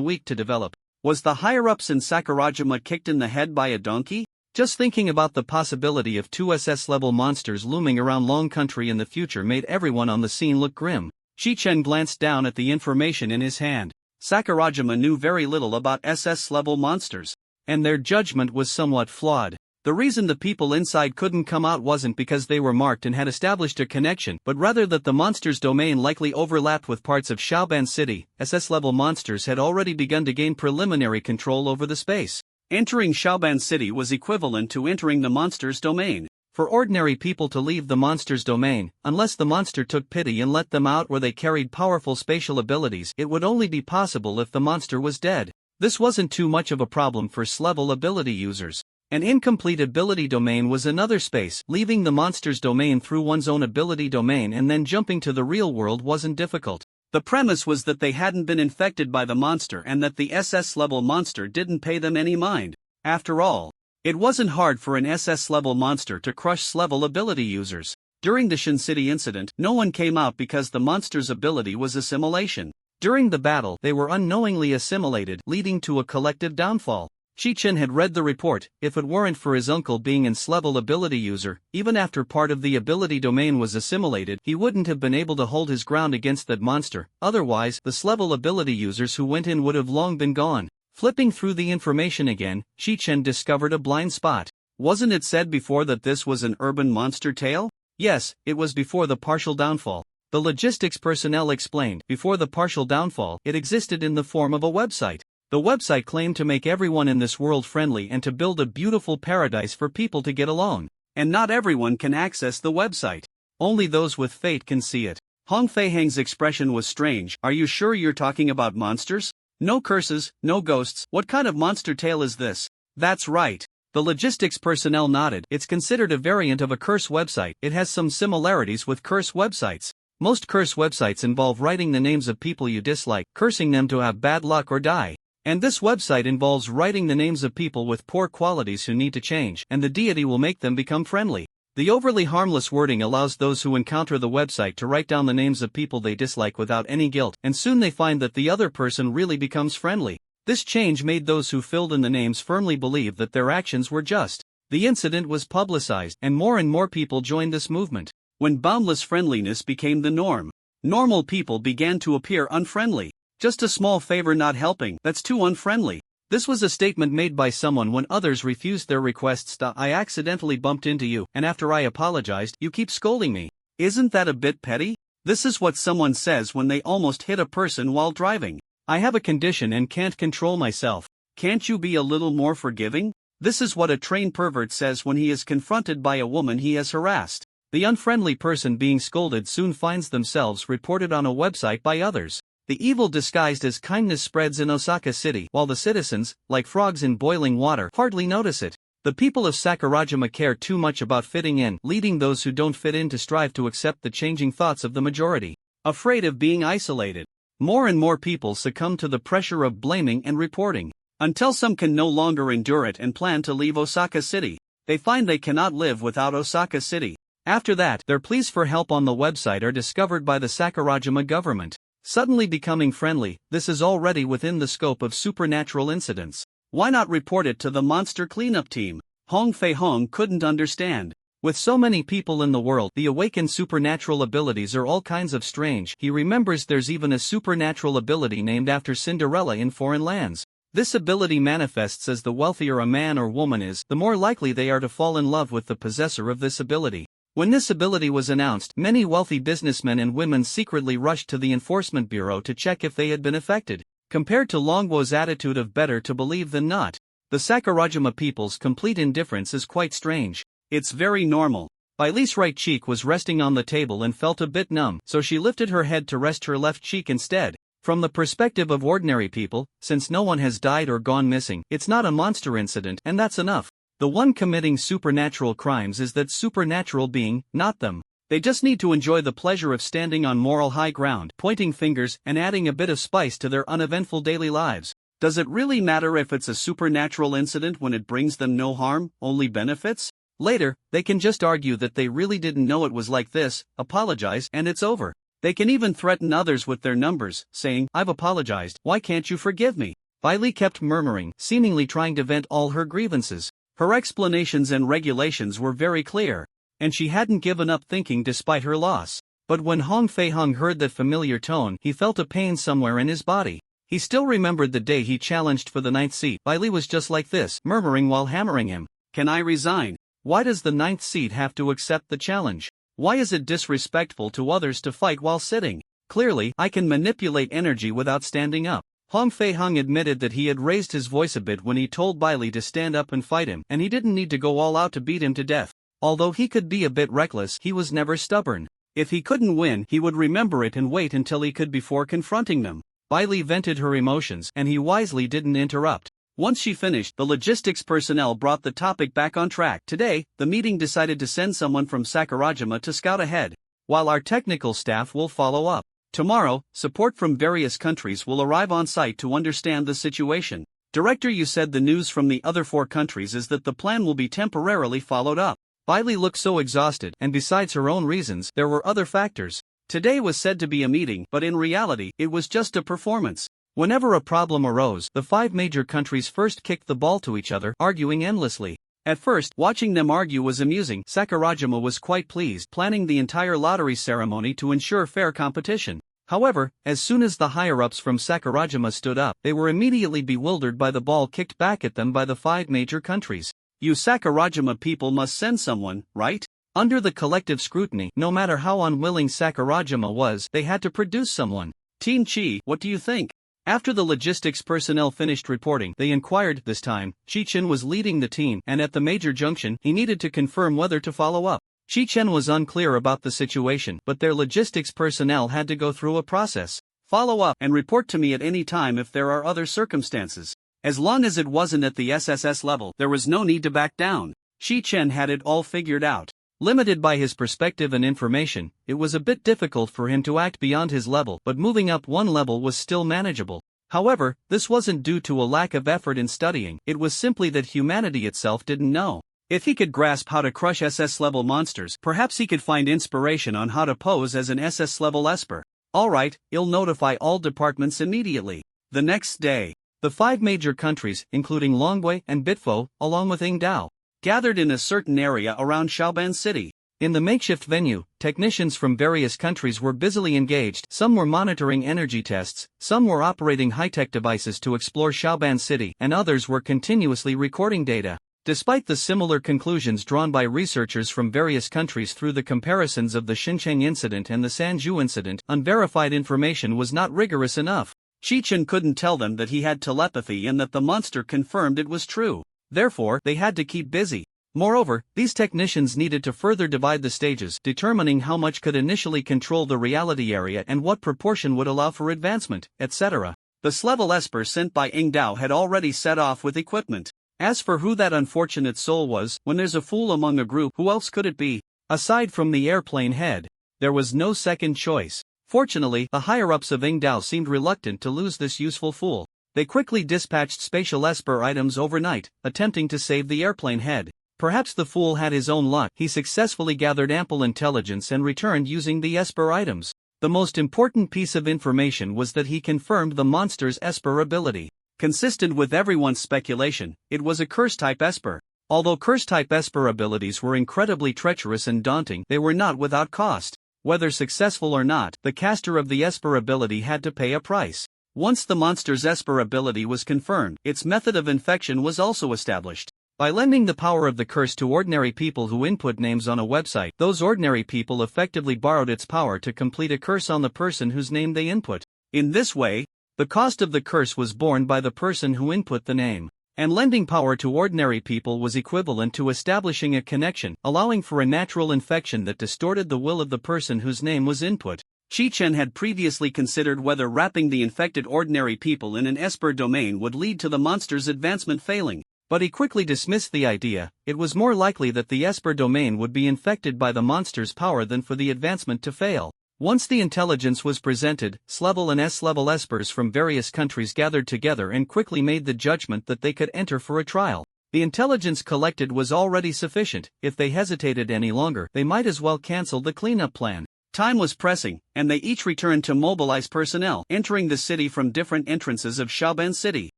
week to develop. Was the higher-ups in Sakurajima kicked in the head by a donkey? Just thinking about the possibility of 2 SS-level monsters looming around Long Country in the future made everyone on the scene look grim. Shichen glanced down at the information in his hand. Sakurajima knew very little about SS-level monsters, and their judgment was somewhat flawed. The reason the people inside couldn't come out wasn't because they were marked and had established a connection, but rather that the monster's domain likely overlapped with parts of Shaoban City. SS-level monsters had already begun to gain preliminary control over the space. Entering Shaoban City was equivalent to entering the monster's domain. For ordinary people to leave the monster's domain, unless the monster took pity and let them out or they carried powerful spatial abilities, it would only be possible if the monster was dead. This wasn't too much of a problem for S-level ability users. An incomplete ability domain was another space. Leaving the monster's domain through one's own ability domain and then jumping to the real world wasn't difficult. The premise was that they hadn't been infected by the monster and that the SS-level monster didn't pay them any mind. After all, it wasn't hard for an SS-level monster to crush S-level ability users. During the Shin City incident, no one came out because the monster's ability was assimilation. During the battle, they were unknowingly assimilated, leading to a collective downfall. Shichen had read the report. If it weren't for his uncle being an S-level ability user, even after part of the ability domain was assimilated, he wouldn't have been able to hold his ground against that monster. Otherwise, the S-level ability users who went in would have long been gone. Flipping through the information again, Shichen discovered a blind spot. Wasn't it said before that this was an urban monster tale? Yes, it was before the partial downfall. The logistics personnel explained. Before the partial downfall, it existed in the form of a website. The website claimed to make everyone in this world friendly and to build a beautiful paradise for people to get along. And not everyone can access the website. Only those with fate can see it. Hong Feihang's expression was strange. Are you sure you're talking about monsters? No curses, no ghosts. What kind of monster tale is this? That's right. The logistics personnel nodded. It's considered a variant of a curse website. It has some similarities with curse websites. Most curse websites involve writing the names of people you dislike, cursing them to have bad luck or die. And this website involves writing the names of people with poor qualities who need to change, and the deity will make them become friendly. The overly harmless wording allows those who encounter the website to write down the names of people they dislike without any guilt, and soon they find that the other person really becomes friendly. This change made those who filled in the names firmly believe that their actions were just. The incident was publicized, and more people joined this movement. When boundless friendliness became the norm, normal people began to appear unfriendly. Just a small favor not helping, that's too unfriendly. This was a statement made by someone when others refused their requests. I accidentally bumped into you, and after I apologized, you keep scolding me. Isn't that a bit petty? This is what someone says when they almost hit a person while driving. I have a condition and can't control myself. Can't you be a little more forgiving? This is what a trained pervert says when he is confronted by a woman he has harassed. The unfriendly person being scolded soon finds themselves reported on a website by others. The evil disguised as kindness spreads in Osaka City, while the citizens, like frogs in boiling water, hardly notice it. The people of Sakurajima care too much about fitting in, leading those who don't fit in to strive to accept the changing thoughts of the majority. Afraid of being isolated, more and more people succumb to the pressure of blaming and reporting. Until some can no longer endure it and plan to leave Osaka City, they find they cannot live without Osaka City. After that, their pleas for help on the website are discovered by the Sakurajima government. Suddenly becoming friendly, this is already within the scope of supernatural incidents. Why not report it to the monster cleanup team? Hong Fei Hong couldn't understand. With so many people in the world, the awakened supernatural abilities are all kinds of strange. He remembers there's even a supernatural ability named after Cinderella in foreign lands. This ability manifests as the wealthier a man or woman is, the more likely they are to fall in love with the possessor of this ability. When this ability was announced, many wealthy businessmen and women secretly rushed to the Enforcement Bureau to check if they had been affected. Compared to Longbo's attitude of better to believe than not, the Sakurajima people's complete indifference is quite strange. It's very normal. Baile's right cheek was resting on the table and felt a bit numb, so she lifted her head to rest her left cheek instead. From the perspective of ordinary people, since no one has died or gone missing, it's not a monster incident, and that's enough. The one committing supernatural crimes is that supernatural being, not them. They just need to enjoy the pleasure of standing on moral high ground, pointing fingers, and adding a bit of spice to their uneventful daily lives. Does it really matter if it's a supernatural incident when it brings them no harm, only benefits? Later, they can just argue that they really didn't know it was like this, apologize, and it's over. They can even threaten others with their numbers, saying, "I've apologized, why can't you forgive me?" Baile kept murmuring, seemingly trying to vent all her grievances. Her explanations and regulations were very clear, and she hadn't given up thinking despite her loss. But when Hong Fei-hung heard that familiar tone, he felt a pain somewhere in his body. He still remembered the day he challenged for the 9th seat. Baile was just like this, murmuring while hammering him. "Can I resign? Why does the 9th seat have to accept the challenge? Why is it disrespectful to others to fight while sitting? Clearly, I can manipulate energy without standing up." Hong Fei-hung admitted that he had raised his voice a bit when he told Baile to stand up and fight him, and he didn't need to go all out to beat him to death. Although he could be a bit reckless, he was never stubborn. If he couldn't win, he would remember it and wait until he could before confronting them. Baile vented her emotions, and he wisely didn't interrupt. Once she finished, the logistics personnel brought the topic back on track. Today, the meeting decided to send someone from Sakurajima to scout ahead, while our technical staff will follow up. Tomorrow, support from various countries will arrive on site to understand the situation. Director, you said the news from the other 4 countries is that the plan will be temporarily followed up. Baile looked so exhausted, and besides her own reasons, there were other factors. Today was said to be a meeting, but in reality, it was just a performance. Whenever a problem arose, the 5 major countries first kicked the ball to each other, arguing endlessly. At first, watching them argue was amusing. Sakurajima was quite pleased, planning the entire lottery ceremony to ensure fair competition. However, as soon as the higher-ups from Sakurajima stood up, they were immediately bewildered by the ball kicked back at them by the 5 major countries. You Sakurajima people must send someone, right? Under the collective scrutiny, no matter how unwilling Sakurajima was, they had to produce someone. Team Chi, what do you think? After the logistics personnel finished reporting, they inquired. This time, Chi-chen was leading the team, and at the major junction, he needed to confirm whether to follow up. Chi-chen was unclear about the situation, but their logistics personnel had to go through a process. Follow up and report to me at any time if there are other circumstances. As long as it wasn't at the SSS level, there was no need to back down. Chi-chen had it all figured out. Limited by his perspective and information, it was a bit difficult for him to act beyond his level, but moving up one level was still manageable. However, this wasn't due to a lack of effort in studying, it was simply that humanity itself didn't know. If he could grasp how to crush SS-level monsters, perhaps he could find inspiration on how to pose as an SS-level Esper. Alright, I'll notify all departments immediately. The next day, the 5 major countries, including Longboy and Bitfo, along with Ingdao, gathered in a certain area around Shaoban City. In the makeshift venue, technicians from various countries were busily engaged. Some were monitoring energy tests, some were operating high-tech devices to explore Shaoban City, and others were continuously recording data. Despite the similar conclusions drawn by researchers from various countries through the comparisons of the Xincheng incident and the Sanju incident, unverified information was not rigorous enough. Chi-chen couldn't tell them that he had telepathy and that the monster confirmed it was true. Therefore, they had to keep busy. Moreover, these technicians needed to further divide the stages, determining how much could initially control the reality area and what proportion would allow for advancement, etc. The S-level Esper sent by Ingdao had already set off with equipment. As for who that unfortunate soul was, when there's a fool among a group, who else could it be? Aside from the airplane head, there was no second choice. Fortunately, the higher-ups of Ingdao seemed reluctant to lose this useful fool. They quickly dispatched spatial Esper items overnight, attempting to save the airplane head. Perhaps the fool had his own luck. He successfully gathered ample intelligence and returned using the Esper items. The most important piece of information was that he confirmed the monster's Esper ability. Consistent with everyone's speculation, it was a curse-type Esper. Although curse-type Esper abilities were incredibly treacherous and daunting, they were not without cost. Whether successful or not, the caster of the Esper ability had to pay a price. Once the monster's Esper ability was confirmed, its method of infection was also established. By lending the power of the curse to ordinary people who input names on a website, those ordinary people effectively borrowed its power to complete a curse on the person whose name they input. In this way, the cost of the curse was borne by the person who input the name. And lending power to ordinary people was equivalent to establishing a connection, allowing for a natural infection that distorted the will of the person whose name was input. Chi-Chen had previously considered whether wrapping the infected ordinary people in an Esper domain would lead to the monster's advancement failing. But he quickly dismissed the idea. It was more likely that the Esper domain would be infected by the monster's power than for the advancement to fail. Once the intelligence was presented, S-level and S-level Espers from various countries gathered together and quickly made the judgment that they could enter for a trial. The intelligence collected was already sufficient. If they hesitated any longer, they might as well cancel the cleanup plan. Time was pressing, and they each returned to mobilize personnel, entering the city from different entrances of Shaoban City.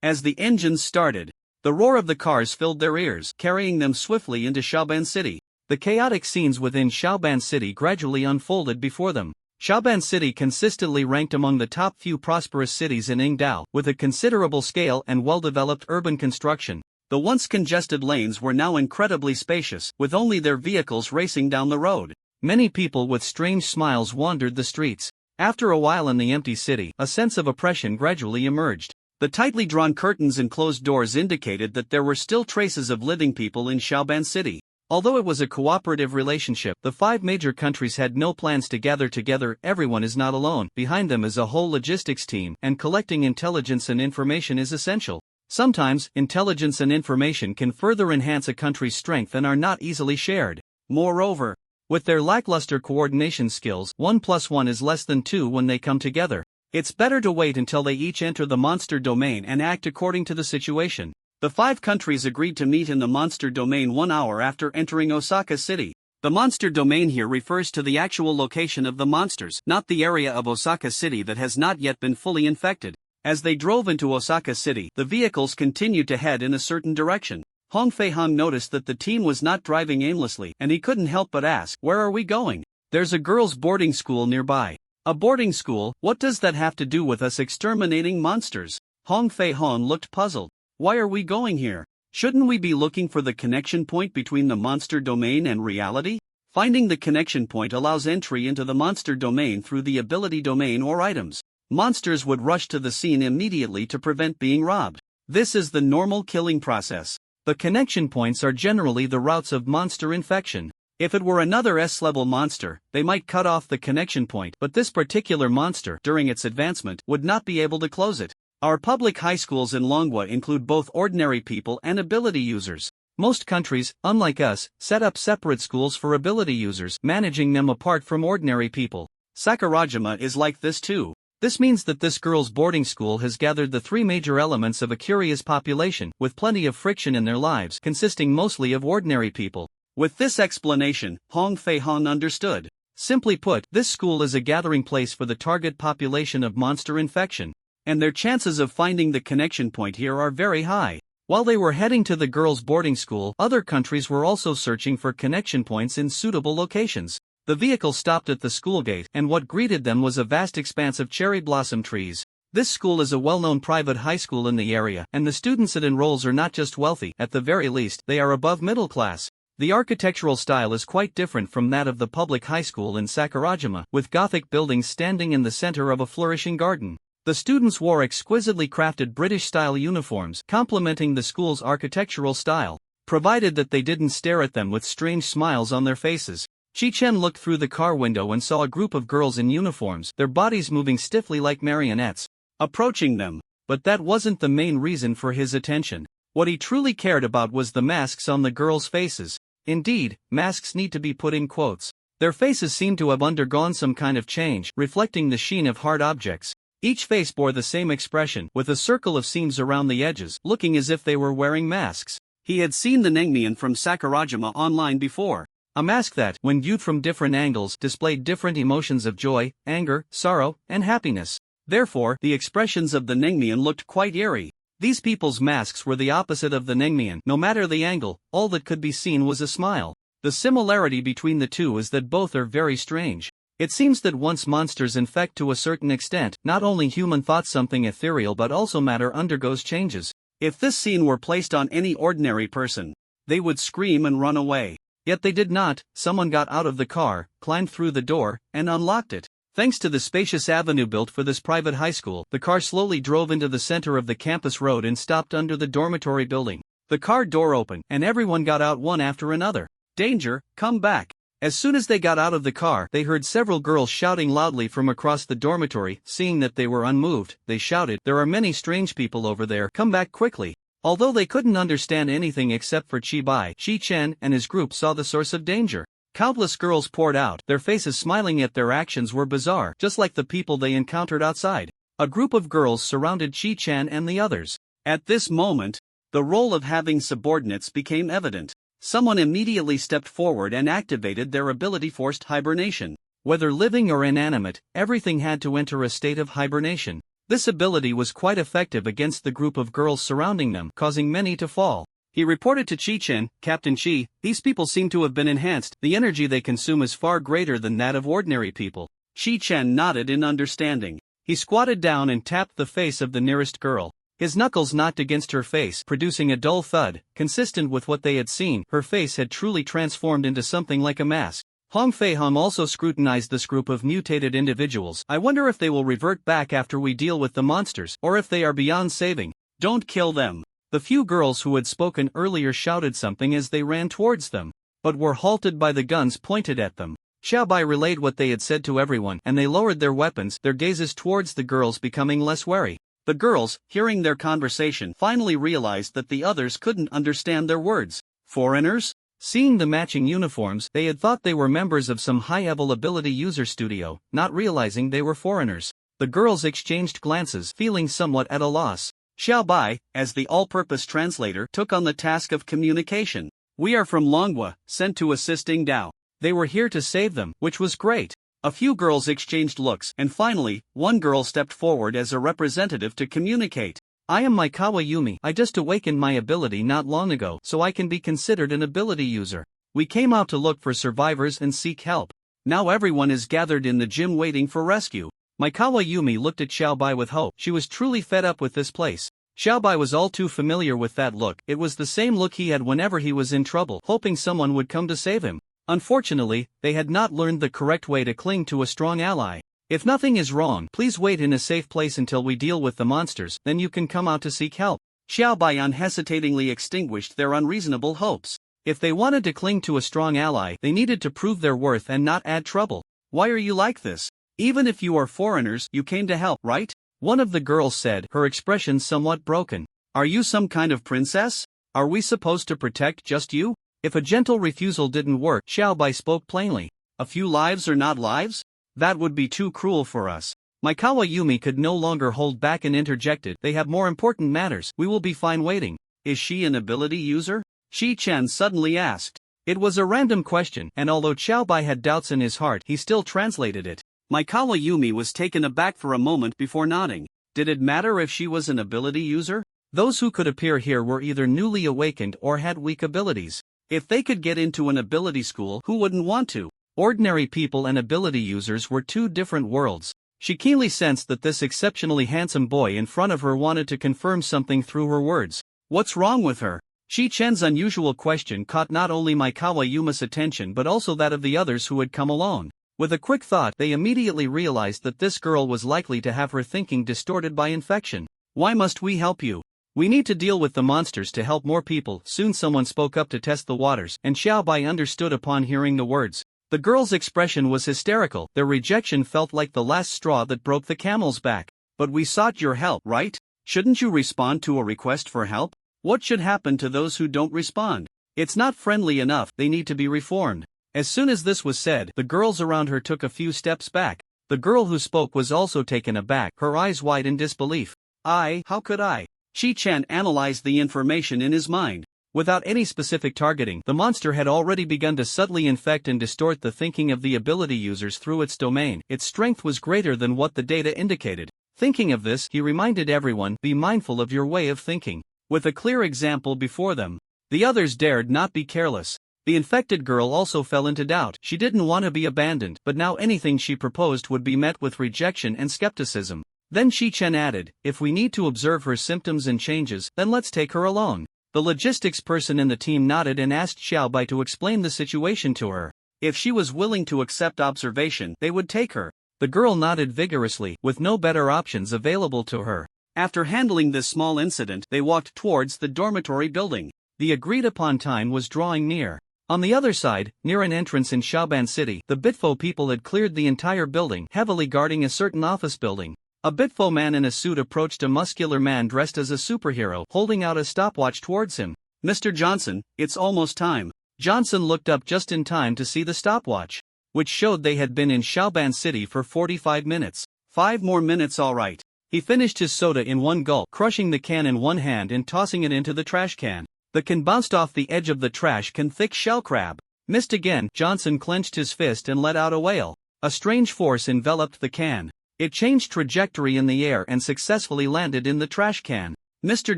As the engines started, the roar of the cars filled their ears, carrying them swiftly into Shaoban City. The chaotic scenes within Shaoban City gradually unfolded before them. Shaoban City consistently ranked among the top few prosperous cities in Yingdao, with a considerable scale and well-developed urban construction. The once congested lanes were now incredibly spacious, with only their vehicles racing down the road. Many people with strange smiles wandered the streets. After a while in the empty city, a sense of oppression gradually emerged. The tightly drawn curtains and closed doors indicated that there were still traces of living people in Shaoban City. Although it was a cooperative relationship, the 5 major countries had no plans to gather together. Everyone is not alone. Behind them is a whole logistics team, and collecting intelligence and information is essential. Sometimes, intelligence and information can further enhance a country's strength and are not easily shared. Moreover, with their lackluster coordination skills, 1 + 1 is less than 2 when they come together. It's better to wait until they each enter the monster domain and act according to the situation. The 5 countries agreed to meet in the monster domain 1 hour after entering Osaka City. The monster domain here refers to the actual location of the monsters, not the area of Osaka City that has not yet been fully infected. As they drove into Osaka City, the vehicles continued to head in a certain direction. Hong Fei-hung noticed that the team was not driving aimlessly, and he couldn't help but ask, "Where are we going?" "There's a girls' boarding school nearby." "A boarding school? What does that have to do with us exterminating monsters?" Hong Fei-hung looked puzzled. "Why are we going here? Shouldn't we be looking for the connection point between the monster domain and reality?" Finding the connection point allows entry into the monster domain through the ability domain or items. Monsters would rush to the scene immediately to prevent being robbed. This is the normal killing process. The connection points are generally the routes of monster infection. If it were another S-level monster, they might cut off the connection point, but this particular monster, during its advancement, would not be able to close it. Our public high schools in Longwa include both ordinary people and ability users. Most countries, unlike us, set up separate schools for ability users, managing them apart from ordinary people. Sakurajima is like this too. This means that this girls' boarding school has gathered the 3 major elements of a curious population, with plenty of friction in their lives, consisting mostly of ordinary people. With this explanation, Hong Fei-hung understood. Simply put, this school is a gathering place for the target population of monster infection. And their chances of finding the connection point here are very high. While they were heading to the girls' boarding school, other countries were also searching for connection points in suitable locations. The vehicle stopped at the school gate, and what greeted them was a vast expanse of cherry blossom trees. This school is a well-known private high school in the area, and the students it enrolls are not just wealthy, at the very least, they are above middle class. The architectural style is quite different from that of the public high school in Sakurajima, with Gothic buildings standing in the center of a flourishing garden. The students wore exquisitely crafted British-style uniforms, complementing the school's architectural style, provided that they didn't stare at them with strange smiles on their faces. Chi-Chen looked through the car window and saw a group of girls in uniforms, their bodies moving stiffly like marionettes, approaching them. But that wasn't the main reason for his attention. What he truly cared about was the masks on the girls' faces. Indeed, masks need to be put in quotes. Their faces seemed to have undergone some kind of change, reflecting the sheen of hard objects. Each face bore the same expression, with a circle of seams around the edges, looking as if they were wearing masks. He had seen the Naengmyeon from Sakurajima online before. A mask that, when viewed from different angles, displayed different emotions of joy, anger, sorrow, and happiness. Therefore, the expressions of the Naengmyeon looked quite eerie. These people's masks were the opposite of the Nengmian. No matter the angle, all that could be seen was a smile. The similarity between the two is that both are very strange. It seems that once monsters infect to a certain extent, not only human thought something ethereal but also matter undergoes changes. If this scene were placed on any ordinary person, they would scream and run away. Yet they did not. Someone got out of the car, climbed through the door, and unlocked it. Thanks to the spacious avenue built for this private high school, the car slowly drove into the center of the campus road and stopped under the dormitory building. The car door opened, and everyone got out one after another. Danger, come back. As soon as they got out of the car, they heard several girls shouting loudly from across the dormitory. Seeing that they were unmoved, they shouted, "There are many strange people over there, come back quickly." Although they couldn't understand anything except for Chi Chen and his group saw the source of danger. Countless girls poured out, their faces smiling yet their actions were bizarre, just like the people they encountered outside. A group of girls surrounded Chi Chen and the others. At this moment, the role of having subordinates became evident. Someone immediately stepped forward and activated their ability forced hibernation. Whether living or inanimate, everything had to enter a state of hibernation. This ability was quite effective against the group of girls surrounding them, causing many to fall. He reported to Chi Chen, "Captain Chi, these people seem to have been enhanced. The energy they consume is far greater than that of ordinary people." Chi Chen nodded in understanding. He squatted down and tapped the face of the nearest girl. His knuckles knocked against her face, producing a dull thud. Consistent with what they had seen, her face had truly transformed into something like a mask. Hong Fei Hung also scrutinized this group of mutated individuals. "I wonder if they will revert back after we deal with the monsters, or if they are beyond saving." "Don't kill them." The few girls who had spoken earlier shouted something as they ran towards them, but were halted by the guns pointed at them. Xiaobai relayed what they had said to everyone, and they lowered their weapons, their gazes towards the girls becoming less wary. The girls, hearing their conversation, finally realized that the others couldn't understand their words. Foreigners? Seeing the matching uniforms, they had thought they were members of some high-level ability user studio, not realizing they were foreigners. The girls exchanged glances, feeling somewhat at a loss. Xiaobai, as the all-purpose translator, took on the task of communication. "We are from Manhwa, sent to assisting Dao." They were here to save them, which was great. A few girls exchanged looks, and finally, one girl stepped forward as a representative to communicate. "I am Maikawa Yumi. I just awakened my ability not long ago, so I can be considered an ability user. We came out to look for survivors and seek help. Now everyone is gathered in the gym waiting for rescue." Maikawa Yumi looked at Xiaobai with hope. She was truly fed up with this place. Xiaobai was all too familiar with that look. It was the same look he had whenever he was in trouble, hoping someone would come to save him. Unfortunately, they had not learned the correct way to cling to a strong ally. "If nothing is wrong, please wait in a safe place until we deal with the monsters, then you can come out to seek help." Xiaobai unhesitatingly extinguished their unreasonable hopes. If they wanted to cling to a strong ally, they needed to prove their worth and not add trouble. "Why are you like this? Even if you are foreigners, you came to help, right?" One of the girls said, her expression somewhat broken. "Are you some kind of princess? Are we supposed to protect just you?" If a gentle refusal didn't work, Xiaobai spoke plainly. "A few lives are not lives? That would be too cruel for us." Maikawa Yumi could no longer hold back and interjected, "They have more important matters, we will be fine waiting." "Is she an ability user?" Chi Chen suddenly asked. It was a random question, and although Xiaobai had doubts in his heart, he still translated it. Maikawa Yumi was taken aback for a moment before nodding. Did it matter if she was an ability user? Those who could appear here were either newly awakened or had weak abilities. If they could get into an ability school, who wouldn't want to? Ordinary people and ability users were two different worlds. She keenly sensed that this exceptionally handsome boy in front of her wanted to confirm something through her words. What's wrong with her? Chi Chen's unusual question caught not only Maikawa Yuma's attention but also that of the others who had come along. With a quick thought, they immediately realized that this girl was likely to have her thinking distorted by infection. "Why must we help you?" "We need to deal with the monsters to help more people." Soon someone spoke up to test the waters, and Xiaobai understood upon hearing the words. The girl's expression was hysterical. Their rejection felt like the last straw that broke the camel's back. "But we sought your help, right? Shouldn't you respond to a request for help? What should happen to those who don't respond?" "It's not friendly enough, they need to be reformed." As soon as this was said, the girls around her took a few steps back. The girl who spoke was also taken aback, her eyes wide in disbelief. How could I?" Chi Chen analyzed the information in his mind. Without any specific targeting, the monster had already begun to subtly infect and distort the thinking of the ability users through its domain. Its strength was greater than what the data indicated. Thinking of this, he reminded everyone, be mindful of your way of thinking. With a clear example before them, the others dared not be careless. The infected girl also fell into doubt. She didn't want to be abandoned, but now anything she proposed would be met with rejection and skepticism. Then Shi-chen added, if we need to observe her symptoms and changes, then let's take her along. The logistics person in the team nodded and asked Xiaobai to explain the situation to her. If she was willing to accept observation, they would take her. The girl nodded vigorously, with no better options available to her. After handling this small incident, they walked towards the dormitory building. The agreed-upon time was drawing near. On the other side, near an entrance in Shaoban City, the Bitfo people had cleared the entire building, heavily guarding a certain office building. A Bitfo man in a suit approached a muscular man dressed as a superhero, holding out a stopwatch towards him. Mr. Johnson, it's almost time. Johnson looked up just in time to see the stopwatch, which showed they had been in Shaoban City for 45 minutes. 5 more minutes, all right. He finished his soda in one gulp, crushing the can in one hand and tossing it into the trash can. The can bounced off the edge of the trash can. Thick shell crab. Missed again. Johnson clenched his fist and let out a wail. A strange force enveloped the can. It changed trajectory in the air and successfully landed in the trash can. Mr.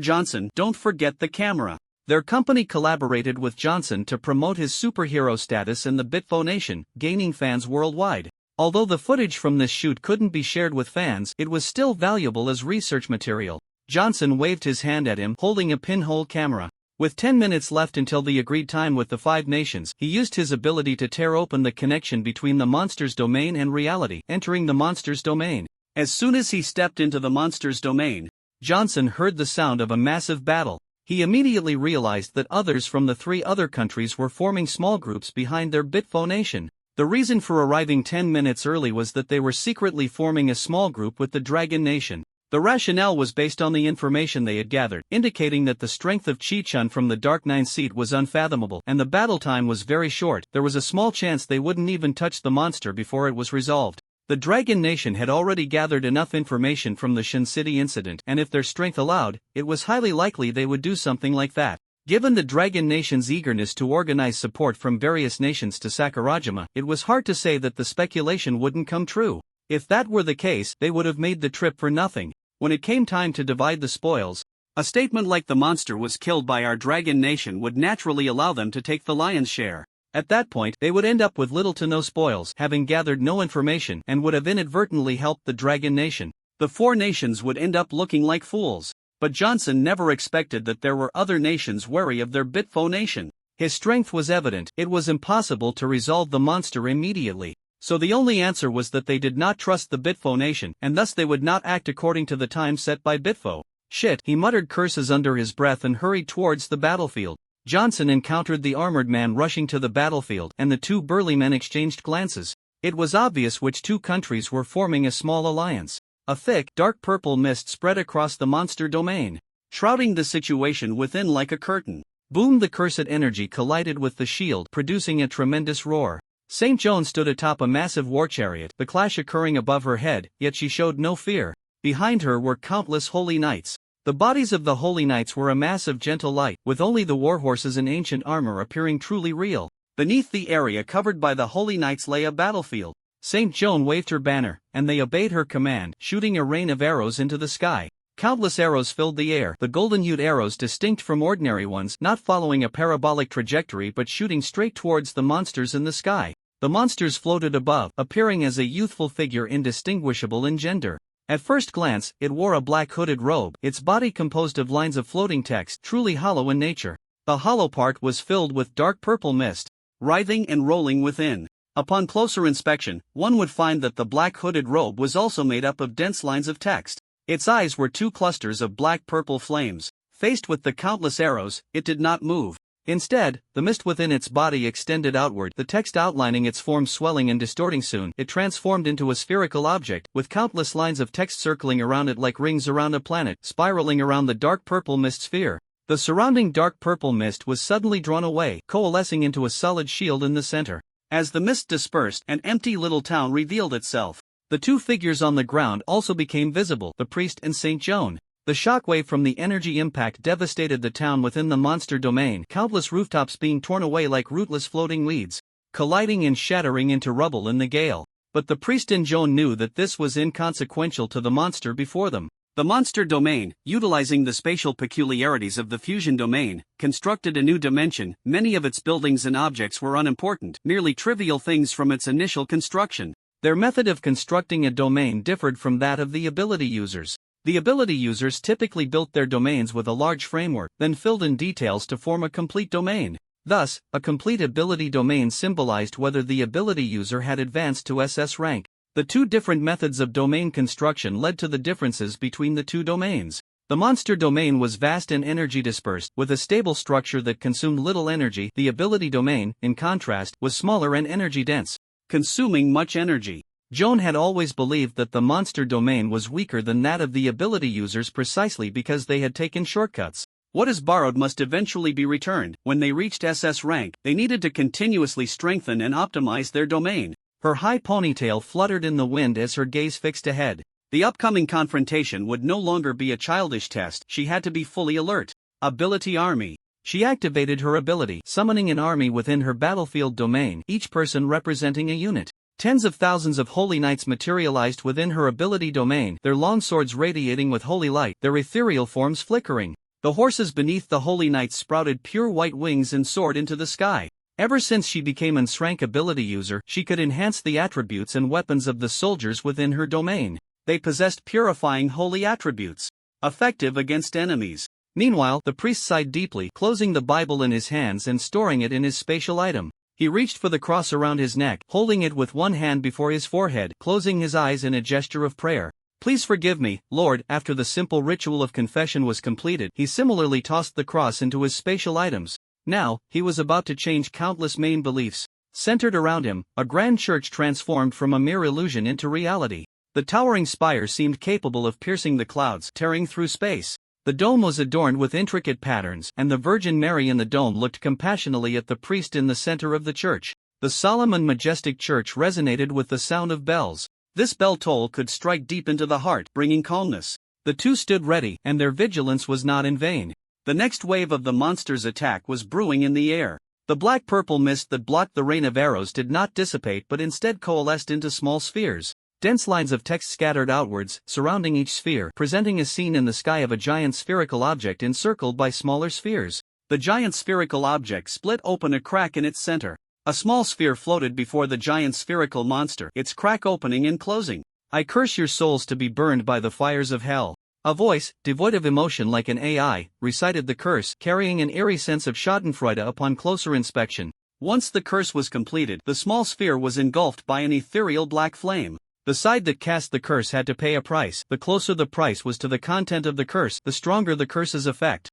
Johnson, don't forget the camera. Their company collaborated with Johnson to promote his superhero status in the Bitfo nation, gaining fans worldwide. Although the footage from this shoot couldn't be shared with fans, it was still valuable as research material. Johnson waved his hand at him, holding a pinhole camera. With 10 minutes left until the agreed time with the 5 nations, he used his ability to tear open the connection between the monster's domain and reality, entering the monster's domain. As soon as he stepped into the monster's domain, Johnson heard the sound of a massive battle. He immediately realized that others from the 3 other countries were forming small groups behind their Bitfo nation. The reason for arriving 10 minutes early was that they were secretly forming a small group with the Dragon Nation. The rationale was based on the information they had gathered, indicating that the strength of Chi-Chun from the Dark Nine seat was unfathomable and the battle time was very short. There was a small chance they wouldn't even touch the monster before it was resolved. The Dragon Nation had already gathered enough information from the Shin City incident, and if their strength allowed, it was highly likely they would do something like that. Given the Dragon Nation's eagerness to organize support from various nations to Sakurajima, it was hard to say that the speculation wouldn't come true. If that were the case, they would have made the trip for nothing. When it came time to divide the spoils, a statement like the monster was killed by our Dragon Nation would naturally allow them to take the lion's share. At that point, they would end up with little to no spoils, having gathered no information, and would have inadvertently helped the Dragon Nation. The 4 nations would end up looking like fools. But Johnson never expected that there were other nations wary of their Bitfo nation. His strength was evident. It was impossible to resolve the monster immediately. So the only answer was that they did not trust the Bitfo nation, and thus they would not act according to the time set by Bitfo. Shit, he muttered curses under his breath and hurried towards the battlefield. Johnson encountered the armored man rushing to the battlefield, and the 2 burly men exchanged glances. It was obvious which 2 countries were forming a small alliance. A thick, dark purple mist spread across the monster domain, shrouding the situation within like a curtain. Boom! The cursed energy collided with the shield, producing a tremendous roar. St. Joan stood atop a massive war chariot, the clash occurring above her head, yet she showed no fear. Behind her were countless holy knights. The bodies of the holy knights were a mass of gentle light, with only the warhorses in ancient armor appearing truly real. Beneath the area covered by the holy knights lay a battlefield. St. Joan waved her banner, and they obeyed her command, shooting a rain of arrows into the sky. Countless arrows filled the air, the golden-hued arrows distinct from ordinary ones, not following a parabolic trajectory but shooting straight towards the monsters in the sky. The monsters floated above, appearing as a youthful figure indistinguishable in gender. At first glance, it wore a black hooded robe, its body composed of lines of floating text, truly hollow in nature. The hollow part was filled with dark purple mist, writhing and rolling within. Upon closer inspection, one would find that the black hooded robe was also made up of dense lines of text. Its eyes were 2 clusters of black-purple flames. Faced with the countless arrows, it did not move. Instead, the mist within its body extended outward, the text outlining its form swelling and distorting. Soon, it transformed into a spherical object, with countless lines of text circling around it like rings around a planet, spiraling around the dark purple mist sphere. The surrounding dark purple mist was suddenly drawn away, coalescing into a solid shield in the center. As the mist dispersed, an empty little town revealed itself. The 2 figures on the ground also became visible, the priest and St. Joan. The shockwave from the energy impact devastated the town within the monster domain, countless rooftops being torn away like rootless floating weeds, colliding and shattering into rubble in the gale. But the priest and Joan knew that this was inconsequential to the monster before them. The monster domain, utilizing the spatial peculiarities of the fusion domain, constructed a new dimension. Many of its buildings and objects were unimportant, merely trivial things from its initial construction. Their method of constructing a domain differed from that of the ability users. The ability users typically built their domains with a large framework, then filled in details to form a complete domain. Thus, a complete ability domain symbolized whether the ability user had advanced to SS rank. The two different methods of domain construction led to the differences between the two domains. The monster domain was vast and energy dispersed, with a stable structure that consumed little energy. The ability domain, in contrast, was smaller and energy dense, consuming much energy. Joan had always believed that the monster domain was weaker than that of the ability users precisely because they had taken shortcuts. What is borrowed must eventually be returned. When they reached SS rank, they needed to continuously strengthen and optimize their domain. Her high ponytail fluttered in the wind as her gaze fixed ahead. The upcoming confrontation would no longer be a childish test. She had to be fully alert. Ability Army. She activated her ability, summoning an army within her battlefield domain, each person representing a unit. Tens of thousands of holy knights materialized within her ability domain, their long swords radiating with holy light, their ethereal forms flickering. The horses beneath the holy knights sprouted pure white wings and soared into the sky. Ever since she became an S-rank ability user, she could enhance the attributes and weapons of the soldiers within her domain. They possessed purifying holy attributes, effective against enemies. Meanwhile, the priest sighed deeply, closing the Bible in his hands and storing it in his spatial item. He reached for the cross around his neck, holding it with one hand before his forehead, closing his eyes in a gesture of prayer. Please forgive me, Lord. After the simple ritual of confession was completed, he similarly tossed the cross into his spatial items. Now, he was about to change countless main beliefs. Centered around him, a grand church transformed from a mere illusion into reality. The towering spire seemed capable of piercing the clouds, tearing through space. The dome was adorned with intricate patterns, and the Virgin Mary in the dome looked compassionately at the priest in the center of the church. The solemn and majestic church resonated with the sound of bells. This bell toll could strike deep into the heart, bringing calmness. The two stood ready, and their vigilance was not in vain. The next wave of the monster's attack was brewing in the air. The black-purple mist that blocked the rain of arrows did not dissipate but instead coalesced into small spheres. Dense lines of text scattered outwards, surrounding each sphere, presenting a scene in the sky of a giant spherical object encircled by smaller spheres. The giant spherical object split open a crack in its center. A small sphere floated before the giant spherical monster, its crack opening and closing. I curse your souls to be burned by the fires of hell. A voice, devoid of emotion like an AI, recited the curse, carrying an eerie sense of schadenfreude upon closer inspection. Once the curse was completed, the small sphere was engulfed by an ethereal black flame. The side that cast the curse had to pay a price. The closer the price was to the content of the curse, the stronger the curse's effect.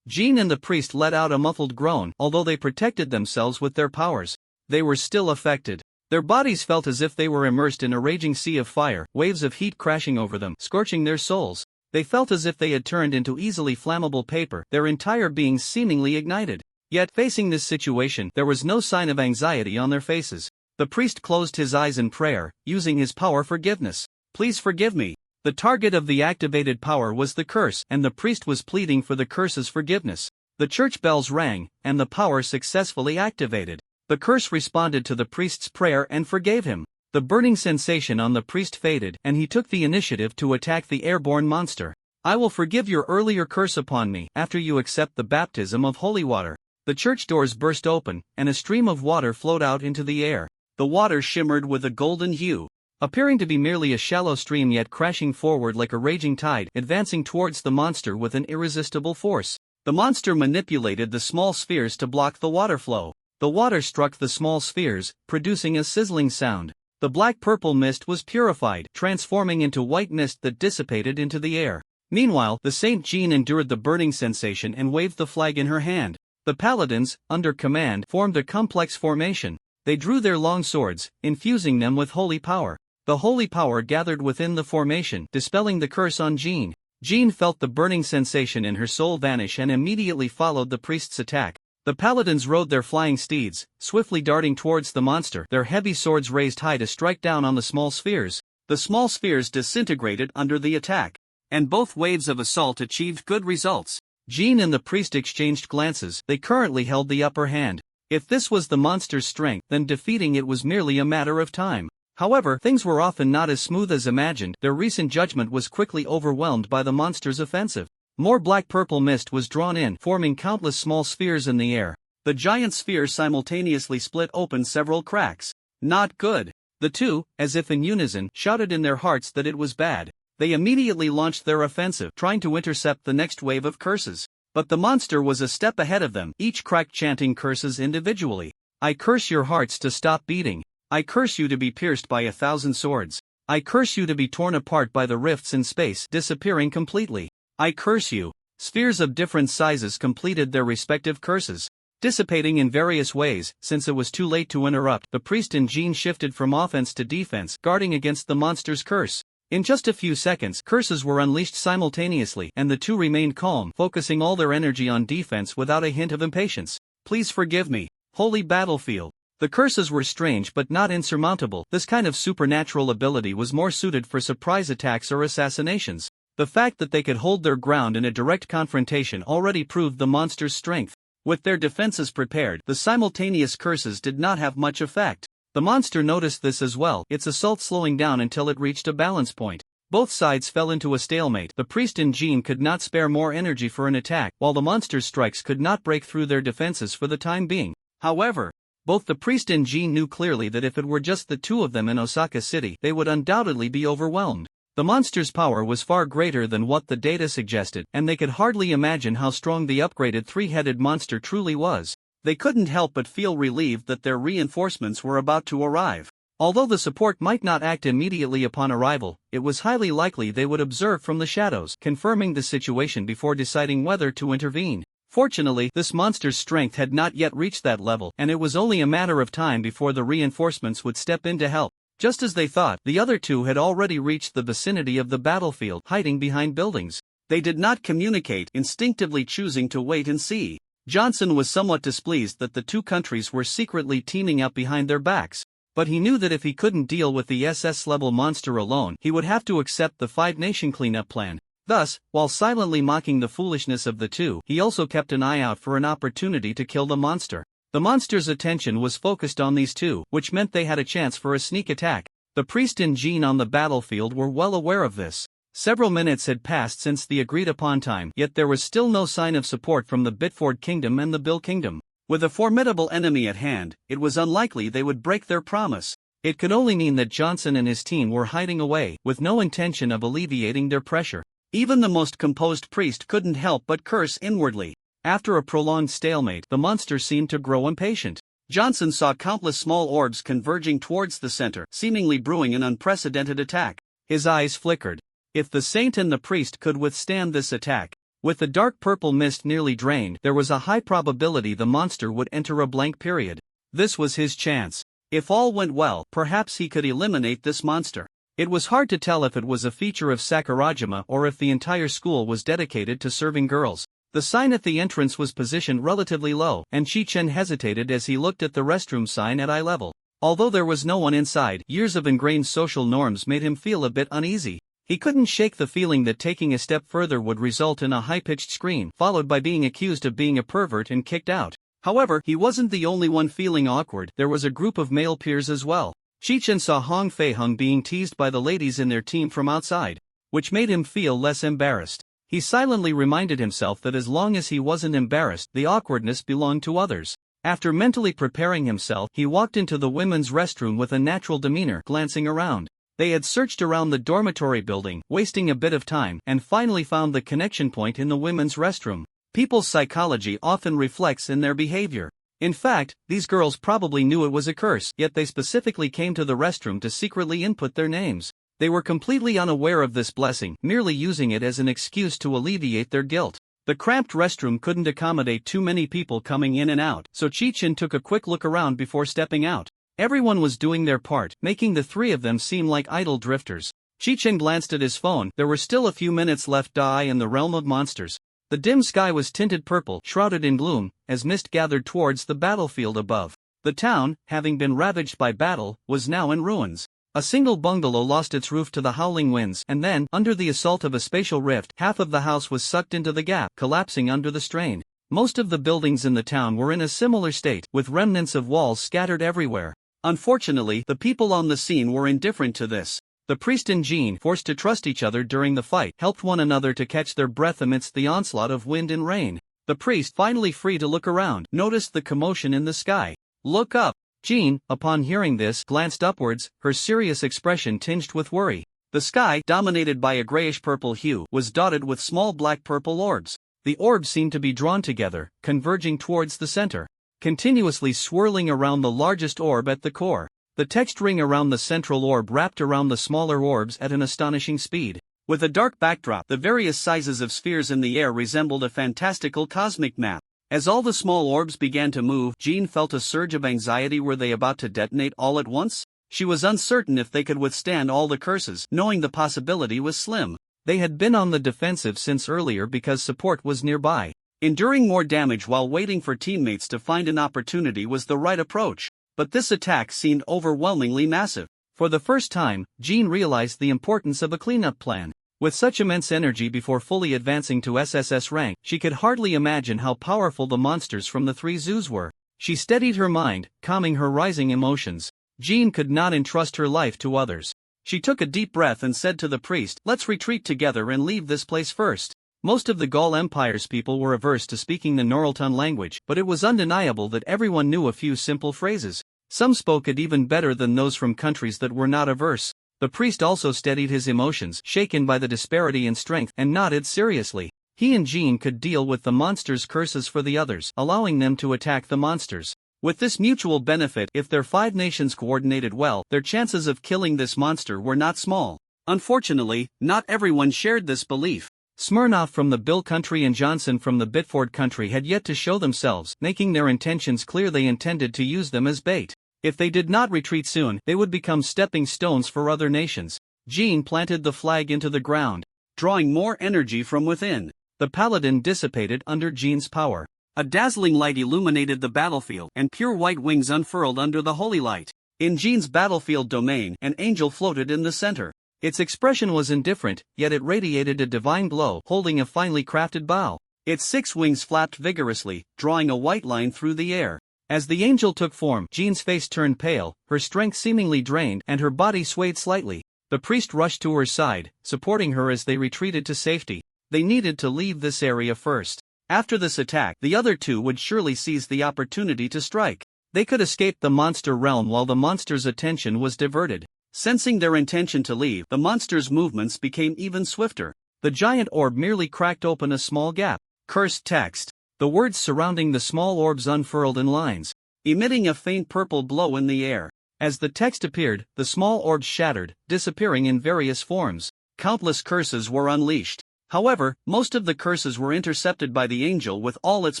Jean and the priest let out a muffled groan. Although they protected themselves with their powers, they were still affected. Their bodies felt as if they were immersed in a raging sea of fire, waves of heat crashing over them, scorching their souls. They felt as if they had turned into easily flammable paper, their entire beings seemingly ignited. Yet, facing this situation, there was no sign of anxiety on their faces. The priest closed his eyes in prayer, using his power forgiveness. Please forgive me. The target of the activated power was the curse, and the priest was pleading for the curse's forgiveness. The church bells rang, and the power successfully activated. The curse responded to the priest's prayer and forgave him. The burning sensation on the priest faded, and he took the initiative to attack the airborne monster. I will forgive your earlier curse upon me, after you accept the baptism of holy water. The church doors burst open, and a stream of water flowed out into the air. The water shimmered with a golden hue, appearing to be merely a shallow stream yet crashing forward like a raging tide, advancing towards the monster with an irresistible force. The monster manipulated the small spheres to block the water flow. The water struck the small spheres, producing a sizzling sound. The black-purple mist was purified, transforming into white mist that dissipated into the air. Meanwhile, the Saint Jean endured the burning sensation and waved the flag in her hand. The paladins, under command, formed a complex formation. They drew their long swords, infusing them with holy power. The holy power gathered within the formation, dispelling the curse on Jean. Jean felt the burning sensation in her soul vanish and immediately followed the priest's attack. The paladins rode their flying steeds, swiftly darting towards the monster, their heavy swords raised high to strike down on the small spheres. The small spheres disintegrated under the attack, and both waves of assault achieved good results. Jean and the priest exchanged glances. They currently held the upper hand. If this was the monster's strength, then defeating it was merely a matter of time. However, things were often not as smooth as imagined. Their recent judgment was quickly overwhelmed by the monster's offensive. More black-purple mist was drawn in, forming countless small spheres in the air. The giant spheres simultaneously split open several cracks. Not good. The two, as if in unison, shouted in their hearts that it was bad. They immediately launched their offensive, trying to intercept the next wave of curses. But the monster was a step ahead of them, each crack chanting curses individually. I curse your hearts to stop beating. I curse you to be pierced by 1,000 swords. I curse you to be torn apart by the rifts in space, disappearing completely. I curse you. Spheres of different sizes completed their respective curses, dissipating in various ways. Since it was too late to interrupt, the priest and Jean shifted from offense to defense, guarding against the monster's curse. In just a few seconds, curses were unleashed simultaneously, and the two remained calm, focusing all their energy on defense without a hint of impatience. Please forgive me, holy battlefield. The curses were strange but not insurmountable. This kind of supernatural ability was more suited for surprise attacks or assassinations. The fact that they could hold their ground in a direct confrontation already proved the monster's strength. With their defenses prepared, the simultaneous curses did not have much effect. The monster noticed this as well, its assault slowing down until it reached a balance point. Both sides fell into a stalemate. The priest and Jean could not spare more energy for an attack, while the monster's strikes could not break through their defenses for the time being. However, both the priest and Jean knew clearly that if it were just the two of them in Osaka City, they would undoubtedly be overwhelmed. The monster's power was far greater than what the data suggested, and they could hardly imagine how strong the upgraded three-headed monster truly was. They couldn't help but feel relieved that their reinforcements were about to arrive. Although the support might not act immediately upon arrival, it was highly likely they would observe from the shadows, confirming the situation before deciding whether to intervene. Fortunately, this monster's strength had not yet reached that level, and it was only a matter of time before the reinforcements would step in to help. Just as they thought, the other two had already reached the vicinity of the battlefield, hiding behind buildings. They did not communicate, instinctively choosing to wait and see. Johnson was somewhat displeased that the two countries were secretly teaming up behind their backs. But he knew that if he couldn't deal with the SS-level monster alone, he would have to accept the five-nation cleanup plan. Thus, while silently mocking the foolishness of the two, he also kept an eye out for an opportunity to kill the monster. The monster's attention was focused on these two, which meant they had a chance for a sneak attack. The priest and Jean on the battlefield were well aware of this. Several minutes had passed since the agreed-upon time, yet there was still no sign of support from the Bitford Kingdom and the Bill Kingdom. With a formidable enemy at hand, it was unlikely they would break their promise. It could only mean that Johnson and his team were hiding away, with no intention of alleviating their pressure. Even the most composed priest couldn't help but curse inwardly. After a prolonged stalemate, the monster seemed to grow impatient. Johnson saw countless small orbs converging towards the center, seemingly brewing an unprecedented attack. His eyes flickered. If the saint and the priest could withstand this attack, with the dark purple mist nearly drained, there was a high probability the monster would enter a blank period. This was his chance. If all went well, perhaps he could eliminate this monster. It was hard to tell if it was a feature of Sakurajima or if the entire school was dedicated to serving girls. The sign at the entrance was positioned relatively low, and Chi-Chen hesitated as he looked at the restroom sign at eye level. Although there was no one inside, years of ingrained social norms made him feel a bit uneasy. He couldn't shake the feeling that taking a step further would result in a high-pitched scream, followed by being accused of being a pervert and kicked out. However, he wasn't the only one feeling awkward. There was a group of male peers as well. Chi-Chen saw Hong Fei-hung being teased by the ladies in their team from outside, which made him feel less embarrassed. He silently reminded himself that as long as he wasn't embarrassed, the awkwardness belonged to others. After mentally preparing himself, he walked into the women's restroom with a natural demeanor, glancing around. They had searched around the dormitory building, wasting a bit of time, and finally found the connection point in the women's restroom. People's psychology often reflects in their behavior. In fact, these girls probably knew it was a curse, yet they specifically came to the restroom to secretly input their names. They were completely unaware of this blessing, merely using it as an excuse to alleviate their guilt. The cramped restroom couldn't accommodate too many people coming in and out, so Chi-Chen took a quick look around before stepping out. Everyone was doing their part, making the three of them seem like idle drifters. Chi-Chen glanced at his phone. There were still a few minutes left to die in the realm of monsters. The dim sky was tinted purple, shrouded in gloom, as mist gathered towards the battlefield above. The town, having been ravaged by battle, was now in ruins. A single bungalow lost its roof to the howling winds, and then, under the assault of a spatial rift, half of the house was sucked into the gap, collapsing under the strain. Most of the buildings in the town were in a similar state, with remnants of walls scattered everywhere. Unfortunately, the people on the scene were indifferent to this. The priest and Jean, forced to trust each other during the fight, helped one another to catch their breath amidst the onslaught of wind and rain. The priest, finally free to look around, noticed the commotion in the sky. "Look up!" Jean, upon hearing this, glanced upwards, her serious expression tinged with worry. The sky, dominated by a grayish-purple hue, was dotted with small black-purple orbs. The orbs seemed to be drawn together, converging towards the center, continuously swirling around the largest orb at the core. The text ring around the central orb wrapped around the smaller orbs at an astonishing speed. With a dark backdrop, the various sizes of spheres in the air resembled a fantastical cosmic map. As all the small orbs began to move, Jean felt a surge of anxiety. Were they about to detonate all at once? She was uncertain if they could withstand all the curses, knowing the possibility was slim. They had been on the defensive since earlier because support was nearby. Enduring more damage while waiting for teammates to find an opportunity was the right approach. But this attack seemed overwhelmingly massive. For the first time, Jean realized the importance of a cleanup plan. With such immense energy before fully advancing to SSS rank, she could hardly imagine how powerful the monsters from the three zoos were. She steadied her mind, calming her rising emotions. Jean could not entrust her life to others. She took a deep breath and said to the priest, "Let's retreat together and leave this place first." Most of the Gaul Empire's people were averse to speaking the Noralton language, but it was undeniable that everyone knew a few simple phrases. Some spoke it even better than those from countries that were not averse. The priest also steadied his emotions, shaken by the disparity in strength, and nodded seriously. He and Jean could deal with the monsters' curses for the others, allowing them to attack the monsters. With this mutual benefit, if their 5 nations coordinated well, their chances of killing this monster were not small. Unfortunately, not everyone shared this belief. Smirnov from the Bill country and Johnson from the Bitford country had yet to show themselves, making their intentions clear. They intended to use them as bait. If they did not retreat soon, they would become stepping stones for other nations. Jean planted the flag into the ground, drawing more energy from within. The paladin dissipated under Jean's power. A dazzling light illuminated the battlefield, and pure white wings unfurled under the holy light. In Jean's battlefield domain, an angel floated in the center. Its expression was indifferent, yet it radiated a divine glow, holding a finely crafted bow. Its 6 wings flapped vigorously, drawing a white line through the air. As the angel took form, Jean's face turned pale, her strength seemingly drained, and her body swayed slightly. The priest rushed to her side, supporting her as they retreated to safety. They needed to leave this area first. After this attack, the other 2 would surely seize the opportunity to strike. They could escape the monster realm while the monster's attention was diverted. Sensing their intention to leave, the monster's movements became even swifter. The giant orb merely cracked open a small gap. Cursed text. The words surrounding the small orbs unfurled in lines, emitting a faint purple glow in the air. As the text appeared, the small orbs shattered, disappearing in various forms. Countless curses were unleashed. However, most of the curses were intercepted by the angel with all its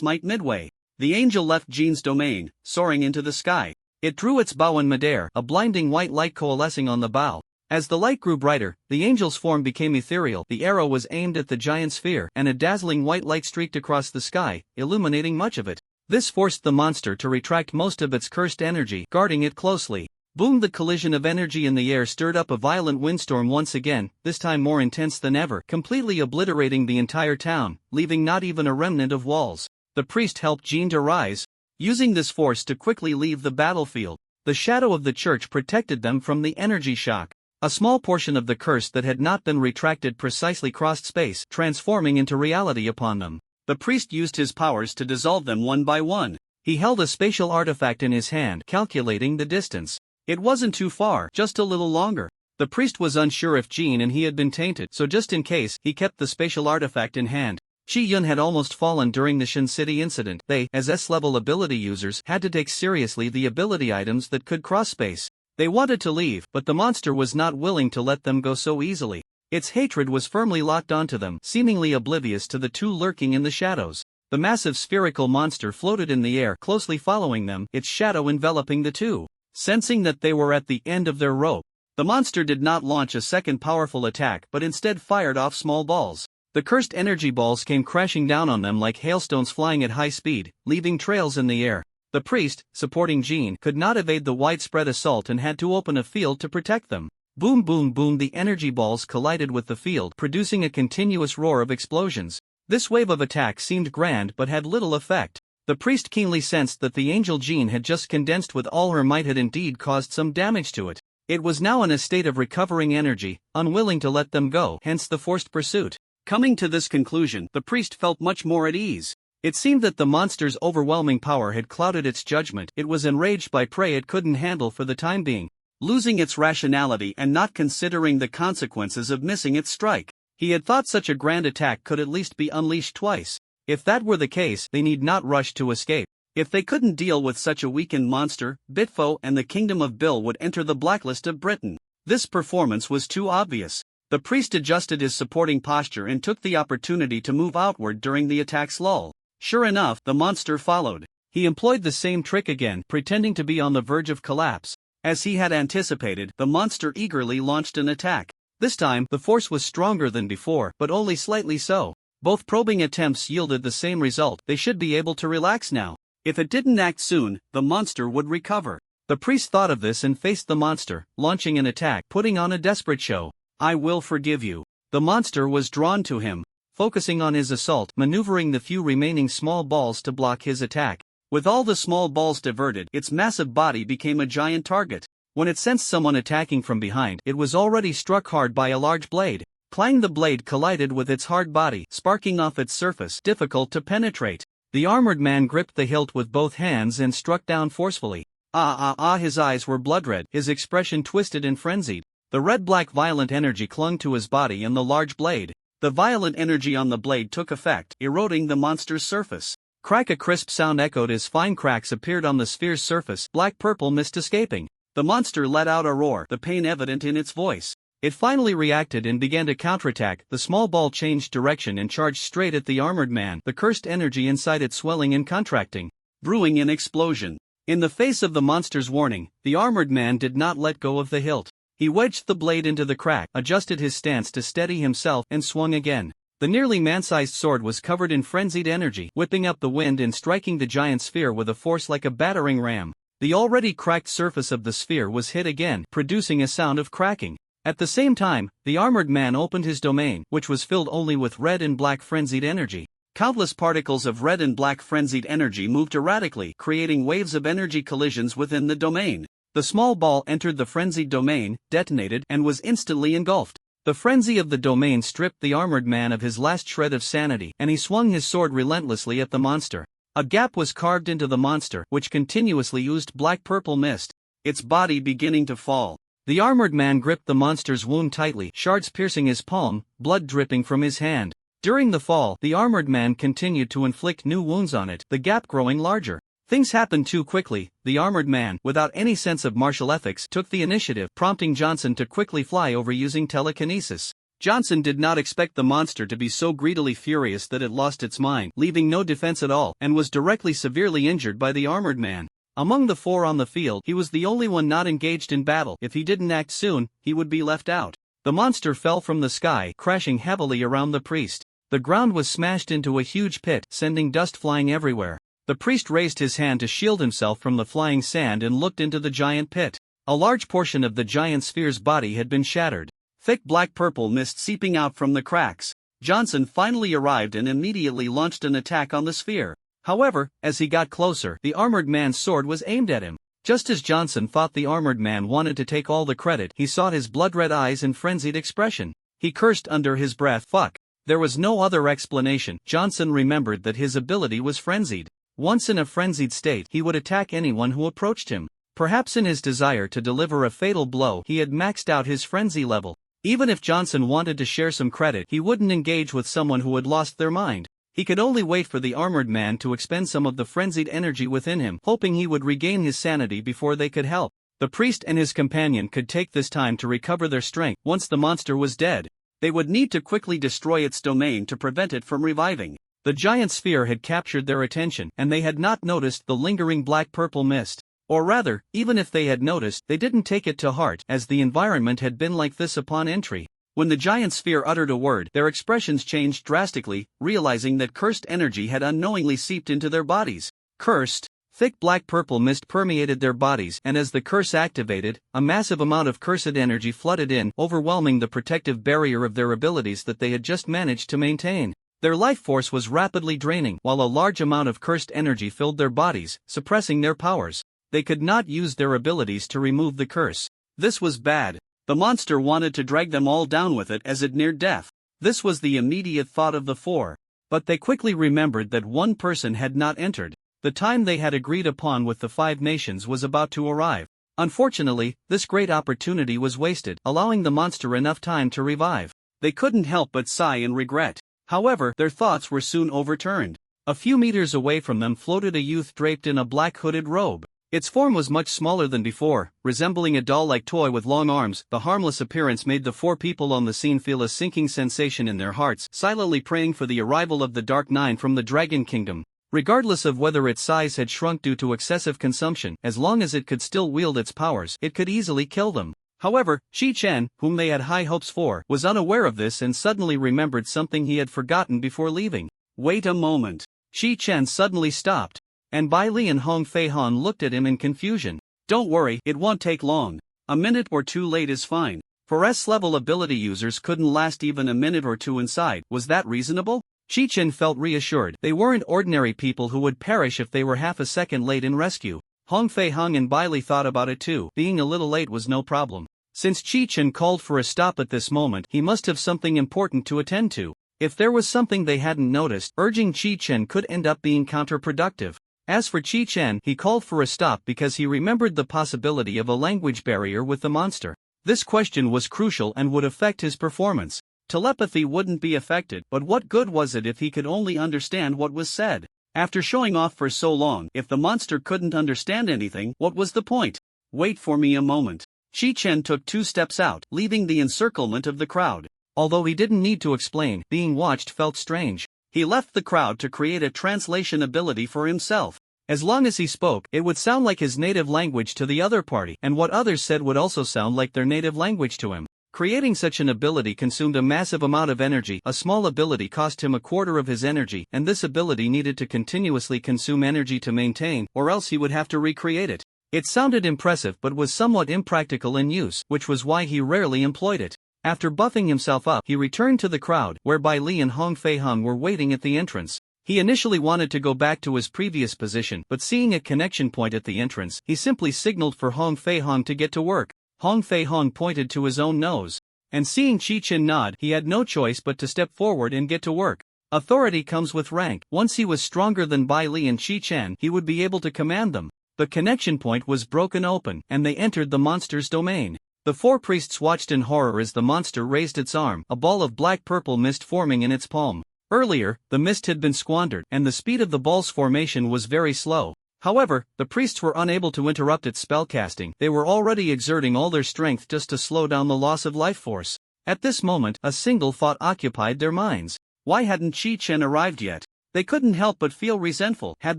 might midway. The angel left Jean's domain, soaring into the sky. It drew its bow in midair, a blinding white light coalescing on the bow. As the light grew brighter, the angel's form became ethereal. The arrow was aimed at the giant sphere, and a dazzling white light streaked across the sky, illuminating much of it. This forced the monster to retract most of its cursed energy, guarding it closely. Boom! The collision of energy in the air stirred up a violent windstorm once again, this time more intense than ever, completely obliterating the entire town, leaving not even a remnant of walls. The priest helped Jean to rise, using this force to quickly leave the battlefield. The shadow of the church protected them from the energy shock. A small portion of the curse that had not been retracted precisely crossed space, transforming into reality upon them. The priest used his powers to dissolve them one by one. He held a spatial artifact in his hand, calculating the distance. It wasn't too far, just a little longer. The priest was unsure if Jean and he had been tainted, so just in case, he kept the spatial artifact in hand. Chi Yun had almost fallen during the Shin City incident. They, as S-level ability users, had to take seriously the ability items that could cross space. They wanted to leave, but the monster was not willing to let them go so easily. Its hatred was firmly locked onto them, seemingly oblivious to the 2 lurking in the shadows. The massive spherical monster floated in the air, closely following them, its shadow enveloping the 2. Sensing that they were at the end of their rope, the monster did not launch a second powerful attack but instead fired off small balls. The cursed energy balls came crashing down on them like hailstones flying at high speed, leaving trails in the air. The priest, supporting Jean, could not evade the widespread assault and had to open a field to protect them. Boom boom boom! The energy balls collided with the field, producing a continuous roar of explosions. This wave of attack seemed grand but had little effect. The priest keenly sensed that the angel gene had just condensed with all her might had indeed caused some damage to it. It was now in a state of recovering energy, unwilling to let them go, hence the forced pursuit. Coming to this conclusion, the priest felt much more at ease. It seemed that the monster's overwhelming power had clouded its judgment. It was enraged by prey it couldn't handle for the time being, losing its rationality and not considering the consequences of missing its strike. He had thought such a grand attack could at least be unleashed twice. If that were the case, they need not rush to escape. If they couldn't deal with such a weakened monster, Bitfo and the Kingdom of Bill would enter the blacklist of Britain. This performance was too obvious. The priest adjusted his supporting posture and took the opportunity to move outward during the attack's lull. Sure enough, the monster followed. He employed the same trick again, pretending to be on the verge of collapse. As he had anticipated, the monster eagerly launched an attack. This time, the force was stronger than before, but only slightly so. Both probing attempts yielded the same result. They should be able to relax now. If it didn't act soon, the monster would recover. The priest thought of this and faced the monster, launching an attack, putting on a desperate show. "I will forgive you." The monster was drawn to him, focusing on his assault, maneuvering the few remaining small balls to block his attack. With all the small balls diverted, its massive body became a giant target. When it sensed someone attacking from behind, it was already struck hard by a large blade. Clang! The blade collided with its hard body, sparking off its surface, difficult to penetrate. The armored man gripped the hilt with both hands and struck down forcefully. His eyes were blood-red, his expression twisted and frenzied. The red-black violent energy clung to his body and the large blade. The violent energy on the blade took effect, eroding the monster's surface. Crack! A crisp sound echoed as fine cracks appeared on the sphere's surface, black-purple mist escaping. The monster let out a roar, the pain evident in its voice. It finally reacted and began to counterattack. The small ball changed direction and charged straight at the armored man, the cursed energy inside it swelling and contracting, brewing an explosion. In the face of the monster's warning, the armored man did not let go of the hilt. He wedged the blade into the crack, adjusted his stance to steady himself, and swung again. The nearly man-sized sword was covered in frenzied energy, whipping up the wind and striking the giant sphere with a force like a battering ram. The already cracked surface of the sphere was hit again, producing a sound of cracking. At the same time, the armored man opened his domain, which was filled only with red and black frenzied energy. Countless particles of red and black frenzied energy moved erratically, creating waves of energy collisions within the domain. The small ball entered the frenzied domain, detonated, and was instantly engulfed. The frenzy of the domain stripped the armored man of his last shred of sanity, and he swung his sword relentlessly at the monster. A gap was carved into the monster, which continuously oozed black-purple mist, its body beginning to fall. The armored man gripped the monster's wound tightly, shards piercing his palm, blood dripping from his hand. During the fall, the armored man continued to inflict new wounds on it, the gap growing larger. Things happened too quickly. The armored man, without any sense of martial ethics, took the initiative, prompting Johnson to quickly fly over using telekinesis. Johnson did not expect the monster to be so greedily furious that it lost its mind, leaving no defense at all, and was directly severely injured by the armored man. Among the four on the field, he was the only one not engaged in battle. If he didn't act soon, he would be left out. The monster fell from the sky, crashing heavily around the priest. The ground was smashed into a huge pit, sending dust flying everywhere. The priest raised his hand to shield himself from the flying sand and looked into the giant pit. A large portion of the giant sphere's body had been shattered. Thick black-purple mist seeping out from the cracks. Johnson finally arrived and immediately launched an attack on the sphere. However, as he got closer, the armored man's sword was aimed at him. Just as Johnson thought the armored man wanted to take all the credit, he saw his blood-red eyes and frenzied expression. He cursed under his breath, "Fuck." There was no other explanation. Johnson remembered that his ability was frenzied. Once in a frenzied state, he would attack anyone who approached him. Perhaps in his desire to deliver a fatal blow, he had maxed out his frenzy level. Even if Johnson wanted to share some credit, he wouldn't engage with someone who had lost their mind. He could only wait for the armored man to expend some of the frenzied energy within him, hoping he would regain his sanity before they could help. The priest and his companion could take this time to recover their strength. Once the monster was dead, they would need to quickly destroy its domain to prevent it from reviving. The giant sphere had captured their attention, and they had not noticed the lingering black-purple mist. Or rather, even if they had noticed, they didn't take it to heart, as the environment had been like this upon entry. When the giant sphere uttered a word, their expressions changed drastically, realizing that cursed energy had unknowingly seeped into their bodies. Cursed, thick black-purple mist permeated their bodies, and as the curse activated, a massive amount of cursed energy flooded in, overwhelming the protective barrier of their abilities that they had just managed to maintain. Their life force was rapidly draining, while a large amount of cursed energy filled their bodies, suppressing their powers. They could not use their abilities to remove the curse. This was bad. The monster wanted to drag them all down with it as it neared death. This was the immediate thought of the four. But they quickly remembered that one person had not entered. The time they had agreed upon with the 5 nations was about to arrive. Unfortunately, this great opportunity was wasted, allowing the monster enough time to revive. They couldn't help but sigh in regret. However, their thoughts were soon overturned. A few meters away from them floated a youth draped in a black hooded robe. Its form was much smaller than before, resembling a doll-like toy with long arms. The harmless appearance made the 4 people on the scene feel a sinking sensation in their hearts, silently praying for the arrival of the Dark Nine from the Dragon Kingdom. Regardless of whether its size had shrunk due to excessive consumption, as long as it could still wield its powers, it could easily kill them. However, Shi-chan, whom they had high hopes for, was unaware of this and suddenly remembered something he had forgotten before leaving. Wait a moment. Shi-chan suddenly stopped. And Bai Li and Hong Fei-han looked at him in confusion. Don't worry, it won't take long. A minute or 2 late is fine. For S-level ability users couldn't last even a minute or 2 inside. Was that reasonable? Shi-chan felt reassured. They weren't ordinary people who would perish if they were half a second late in rescue. Hong Fei-hung and Bai Li thought about it too. Being a little late was no problem. Since Shi-chan called for a stop at this moment, he must have something important to attend to. If there was something they hadn't noticed, urging Shi-chan could end up being counterproductive. As for Shi-chan, he called for a stop because he remembered the possibility of a language barrier with the monster. This question was crucial and would affect his performance. Telepathy wouldn't be affected, but what good was it if he could only understand what was said? After showing off for so long, if the monster couldn't understand anything, what was the point? Wait for me a moment. Shi-chan took 2 steps out, leaving the encirclement of the crowd. Although he didn't need to explain, being watched felt strange. He left the crowd to create a translation ability for himself. As long as he spoke, it would sound like his native language to the other party, and what others said would also sound like their native language to him. Creating such an ability consumed a massive amount of energy. A small ability cost him a quarter of his energy, and this ability needed to continuously consume energy to maintain, or else he would have to recreate it. It sounded impressive but was somewhat impractical in use, which was why he rarely employed it. After buffing himself up, he returned to the crowd, where Bai Li and Hong Fei-hung were waiting at the entrance. He initially wanted to go back to his previous position, but seeing a connection point at the entrance, he simply signaled for Hong Fei-hung to get to work. Hong Fei-hung pointed to his own nose. And seeing Shi-chan nod, he had no choice but to step forward and get to work. Authority comes with rank. Once he was stronger than Bai Li and Shi-chan, he would be able to command them. The connection point was broken open, and they entered the monster's domain. The 4 priests watched in horror as the monster raised its arm, a ball of black-purple mist forming in its palm. Earlier, the mist had been squandered, and the speed of the ball's formation was very slow. However, the priests were unable to interrupt its spellcasting. They were already exerting all their strength just to slow down the loss of life force. At this moment, a single thought occupied their minds. Why hadn't Shi-chan arrived yet? They couldn't help but feel resentful. Had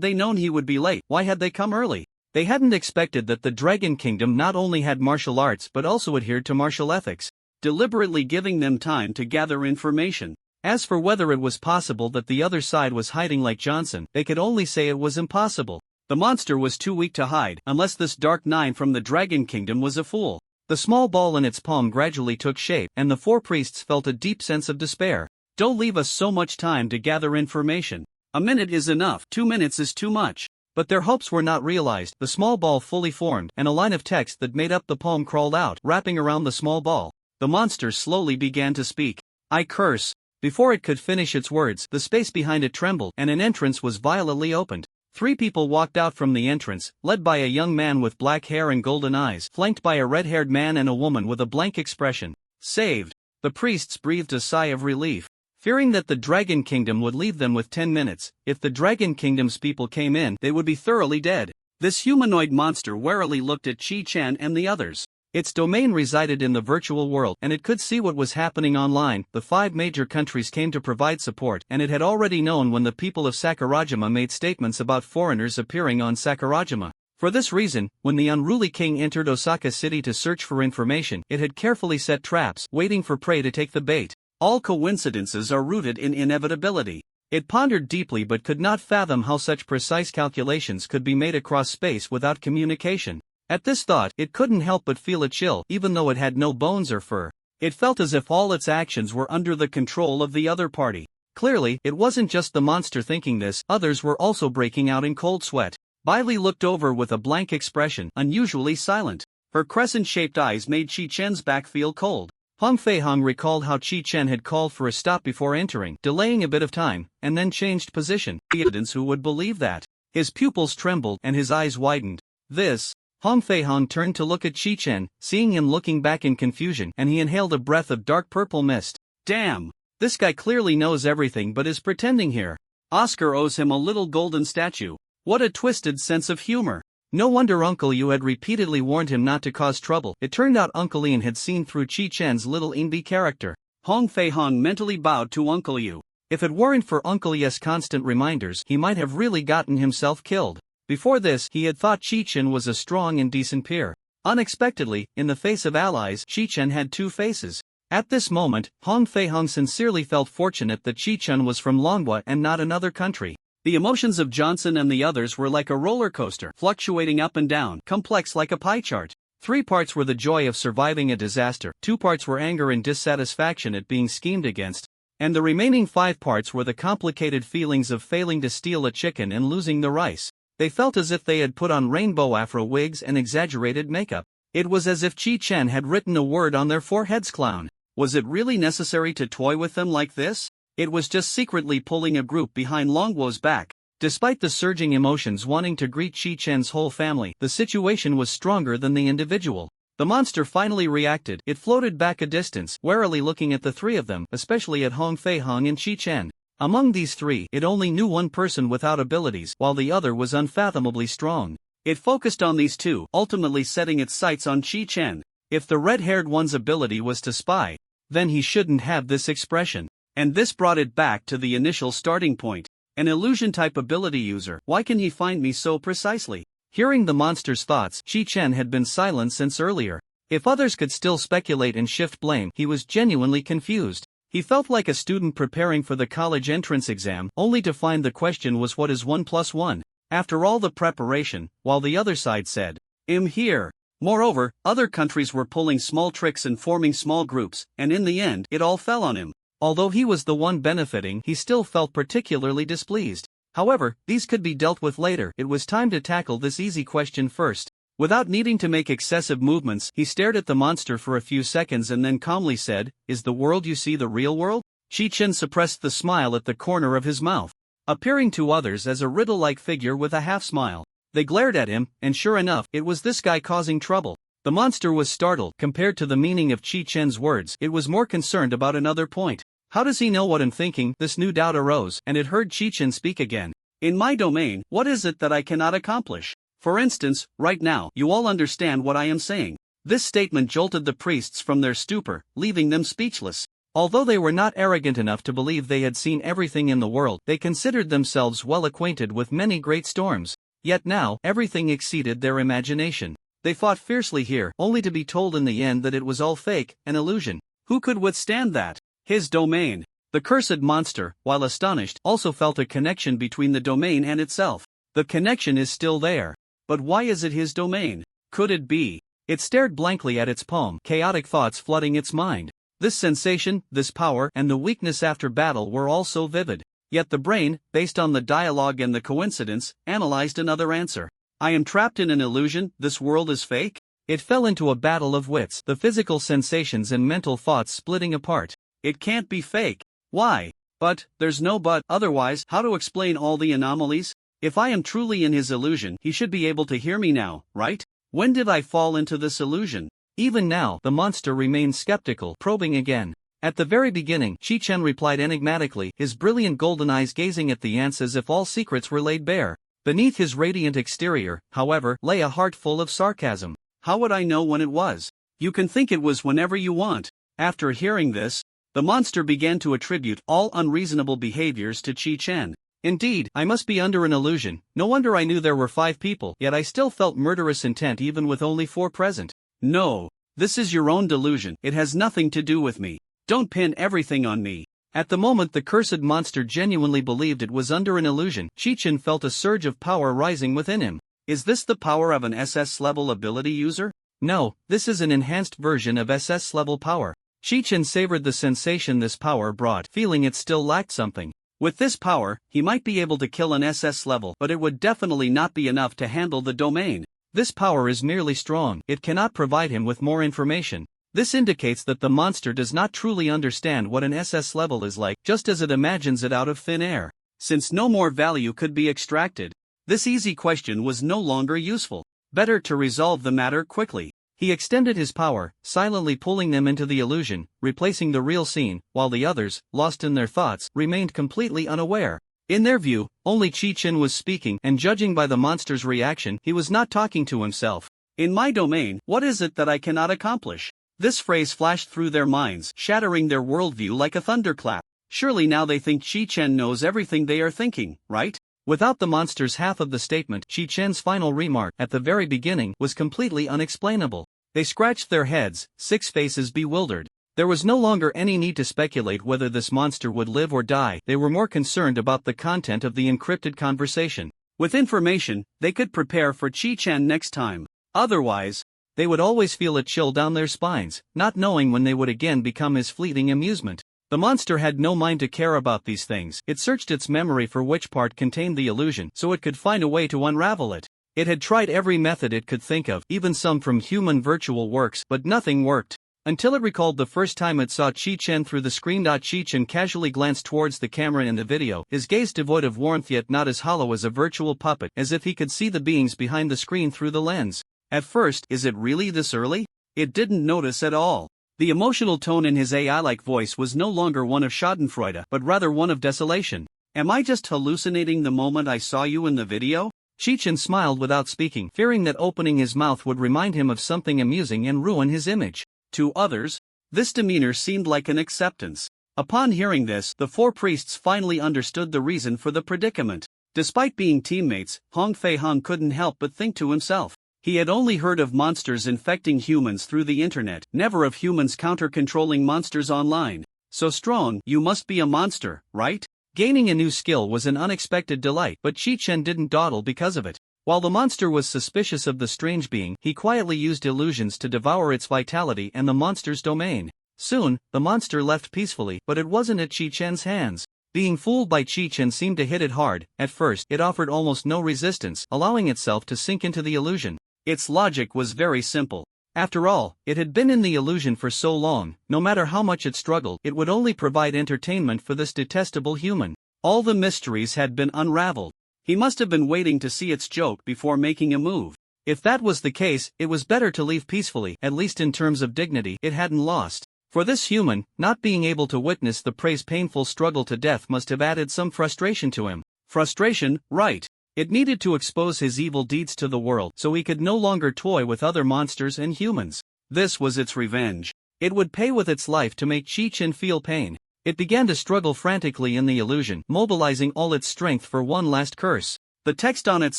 they known he would be late, why had they come early? They hadn't expected that the Dragon Kingdom not only had martial arts but also adhered to martial ethics, deliberately giving them time to gather information. As for whether it was possible that the other side was hiding like Johnson, they could only say it was impossible. The monster was too weak to hide, unless this Dark Nine from the Dragon Kingdom was a fool. The small ball in its palm gradually took shape, and the 4 priests felt a deep sense of despair. Don't leave us so much time to gather information. A minute is enough, 2 minutes is too much. But their hopes were not realized. The small ball fully formed, and a line of text that made up the palm crawled out, wrapping around the small ball. The monster slowly began to speak. I curse. Before it could finish its words, the space behind it trembled, and an entrance was violently opened. 3 people walked out from the entrance, led by a young man with black hair and golden eyes, flanked by a red-haired man and a woman with a blank expression. Saved. The priests breathed a sigh of relief. Fearing that the Dragon Kingdom would leave them with 10 minutes, if the Dragon Kingdom's people came in, they would be thoroughly dead. This humanoid monster warily looked at Shi-chan and the others. Its domain resided in the virtual world, and it could see what was happening online. The 5 major countries came to provide support, and it had already known when the people of Sakurajima made statements about foreigners appearing on Sakurajima. For this reason, when the unruly king entered Osaka City to search for information, it had carefully set traps, waiting for prey to take the bait. All coincidences are rooted in inevitability. It pondered deeply but could not fathom how such precise calculations could be made across space without communication. At this thought, it couldn't help but feel a chill, even though it had no bones or fur. It felt as if all its actions were under the control of the other party. Clearly, it wasn't just the monster thinking this, others were also breaking out in cold sweat. Bailey looked over with a blank expression, unusually silent. Her crescent-shaped eyes made Chi-Chen's back feel cold. Hong Fei-hung recalled how Chi-Chen had called for a stop before entering, delaying a bit of time, and then changed position. The evidence who would believe that? His pupils trembled and his eyes widened. This. Hong Fei-hung turned to look at Chi-Chen, seeing him looking back in confusion, and he inhaled a breath of dark purple mist. Damn! This guy clearly knows everything but is pretending here. Oscar owes him a little golden statue. What a twisted sense of humor. No wonder Uncle Yu had repeatedly warned him not to cause trouble. It turned out Uncle Ian had seen through Chi-Chen's little Inbi character. Hong Fei-hung mentally bowed to Uncle Yu. If it weren't for Uncle Yu's constant reminders, he might have really gotten himself killed. Before this, he had thought Chi-Chen was a strong and decent peer. Unexpectedly, in the face of allies, Chi-Chen had two faces. At this moment, Hong Fei-hung sincerely felt fortunate that Chi-Chen was from Manhwa and not another country. The emotions of Johnson and the others were like a roller coaster, fluctuating up and down, complex like a pie chart. 3 parts were the joy of surviving a disaster, 2 parts were anger and dissatisfaction at being schemed against, and the remaining 5 parts were the complicated feelings of failing to steal a chicken and losing the rice. They felt as if they had put on rainbow afro wigs and exaggerated makeup. It was as if Chi-Chen had written a word on their foreheads. Clown. Was it really necessary to toy with them like this? It was just secretly pulling a group behind Longwo's back. Despite the surging emotions wanting to greet Chi-Chen's whole family, the situation was stronger than the individual. The monster finally reacted. It floated back a distance, warily looking at the 3 of them, especially at Hong Fei-hung and Chi-Chen. Among these 3, it only knew one person without abilities, while the other was unfathomably strong. It focused on these 2, ultimately setting its sights on Chi-Chen. If the red-haired one's ability was to spy, then he shouldn't have this expression. And this brought it back to the initial starting point. An illusion-type ability user, why can he find me so precisely? Hearing the monster's thoughts, Chi-Chen had been silent since earlier. If others could still speculate and shift blame, he was genuinely confused. He felt like a student preparing for the college entrance exam, only to find the question was what is 1 plus 1? After all the preparation, while the other side said, "I'm here." Moreover, other countries were pulling small tricks and forming small groups, and in the end, it all fell on him. Although he was the one benefiting, he still felt particularly displeased. However, these could be dealt with later. It was time to tackle this easy question first. Without needing to make excessive movements, he stared at the monster for a few seconds and then calmly said, "Is the world you see the real world?" Chi-Chen suppressed the smile at the corner of his mouth, appearing to others as a riddle-like figure with a half-smile. They glared at him, and sure enough, it was this guy causing trouble. The monster was startled. Compared to the meaning of Chi-Chen's words, it was more concerned about another point. How does he know what I'm thinking? This new doubt arose, and it heard Chi-Chen speak again. In my domain, what is it that I cannot accomplish? For instance, right now, you all understand what I am saying. This statement jolted the priests from their stupor, leaving them speechless. Although they were not arrogant enough to believe they had seen everything in the world, they considered themselves well acquainted with many great storms. Yet now, everything exceeded their imagination. They fought fiercely here, only to be told in the end that it was all fake, an illusion. Who could withstand that? His domain. The cursed monster, while astonished, also felt a connection between the domain and itself. The connection is still there. But why is it his domain? Could it be? It stared blankly at its palm, chaotic thoughts flooding its mind. This sensation, this power, and the weakness after battle were all so vivid. Yet the brain, based on the dialogue and the coincidence, analyzed another answer. I am trapped in an illusion, this world is fake? It fell into a battle of wits, the physical sensations and mental thoughts splitting apart. It can't be fake. Why? But, there's no but, otherwise, how to explain all the anomalies? If I am truly in his illusion, he should be able to hear me now, right? When did I fall into this illusion? Even now, the monster remained skeptical, probing again. At the very beginning, Chi-Chen replied enigmatically, his brilliant golden eyes gazing at the ants as if all secrets were laid bare. Beneath his radiant exterior, however, lay a heart full of sarcasm. How would I know when it was? You can think it was whenever you want. After hearing this, the monster began to attribute all unreasonable behaviors to Chi-Chen. Indeed, I must be under an illusion. No wonder I knew there were 5 people, yet I still felt murderous intent even with only 4 present. No, this is your own delusion. It has nothing to do with me. Don't pin everything on me. At the moment the cursed monster genuinely believed it was under an illusion, Chi-Chen felt a surge of power rising within him. Is this the power of an SS-level ability user? No, this is an enhanced version of SS-level power. Chi-Chen savored the sensation this power brought, feeling it still lacked something. With this power, he might be able to kill an SS level, but it would definitely not be enough to handle the domain. This power is merely strong, it cannot provide him with more information. This indicates that the monster does not truly understand what an SS level is like, just as it imagines it out of thin air. Since no more value could be extracted, this easy question was no longer useful. Better to resolve the matter quickly. He extended his power, silently pulling them into the illusion, replacing the real scene, while the others, lost in their thoughts, remained completely unaware. In their view, only Chi-Chen was speaking, and judging by the monster's reaction, he was not talking to himself. In my domain, what is it that I cannot accomplish? This phrase flashed through their minds, shattering their worldview like a thunderclap. Surely now they think Chi-Chen knows everything they are thinking, right? Without the monster's half of the statement, Chi-Chen's final remark at the very beginning was completely unexplainable. They scratched their heads, six faces bewildered. There was no longer any need to speculate whether this monster would live or die. They were more concerned about the content of the encrypted conversation. With information, they could prepare for Chi-Chen next time. Otherwise, they would always feel a chill down their spines, not knowing when they would again become his fleeting amusement. The monster had no mind to care about these things. It searched its memory for which part contained the illusion, so it could find a way to unravel it. It had tried every method it could think of, even some from human virtual works, but nothing worked. Until it recalled the first time it saw Chi-Chen through the screen. Chi-Chen casually glanced towards the camera in the video, his gaze devoid of warmth yet not as hollow as a virtual puppet, as if he could see the beings behind the screen through the lens. At first, is it really this early? It didn't notice at all. The emotional tone in his AI-like voice was no longer one of schadenfreude, but rather one of desolation. Am I just hallucinating the moment I saw you in the video? Chi-Chen smiled without speaking, fearing that opening his mouth would remind him of something amusing and ruin his image. To others, this demeanor seemed like an acceptance. Upon hearing this, the four priests finally understood the reason for the predicament. Despite being teammates, Hong Fei-hung couldn't help but think to himself. He had only heard of monsters infecting humans through the internet, never of humans counter-controlling monsters online. So strong, you must be a monster, right? Gaining a new skill was an unexpected delight, but Chi-Chen didn't dawdle because of it. While the monster was suspicious of the strange being, he quietly used illusions to devour its vitality and the monster's domain. Soon, the monster left peacefully, but it wasn't at Chi-Chen's hands. Being fooled by Chi-Chen seemed to hit it hard. At first, it offered almost no resistance, allowing itself to sink into the illusion. Its logic was very simple. After all, it had been in the illusion for so long, no matter how much it struggled, it would only provide entertainment for this detestable human. All the mysteries had been unraveled. He must have been waiting to see its joke before making a move. If that was the case, it was better to leave peacefully, at least in terms of dignity, it hadn't lost. For this human, not being able to witness the prey's painful struggle to death must have added some frustration to him. Frustration, right. It needed to expose his evil deeds to the world so he could no longer toy with other monsters and humans. This was its revenge. It would pay with its life to make Chi-Chen feel pain. It began to struggle frantically in the illusion, mobilizing all its strength for one last curse. The text on its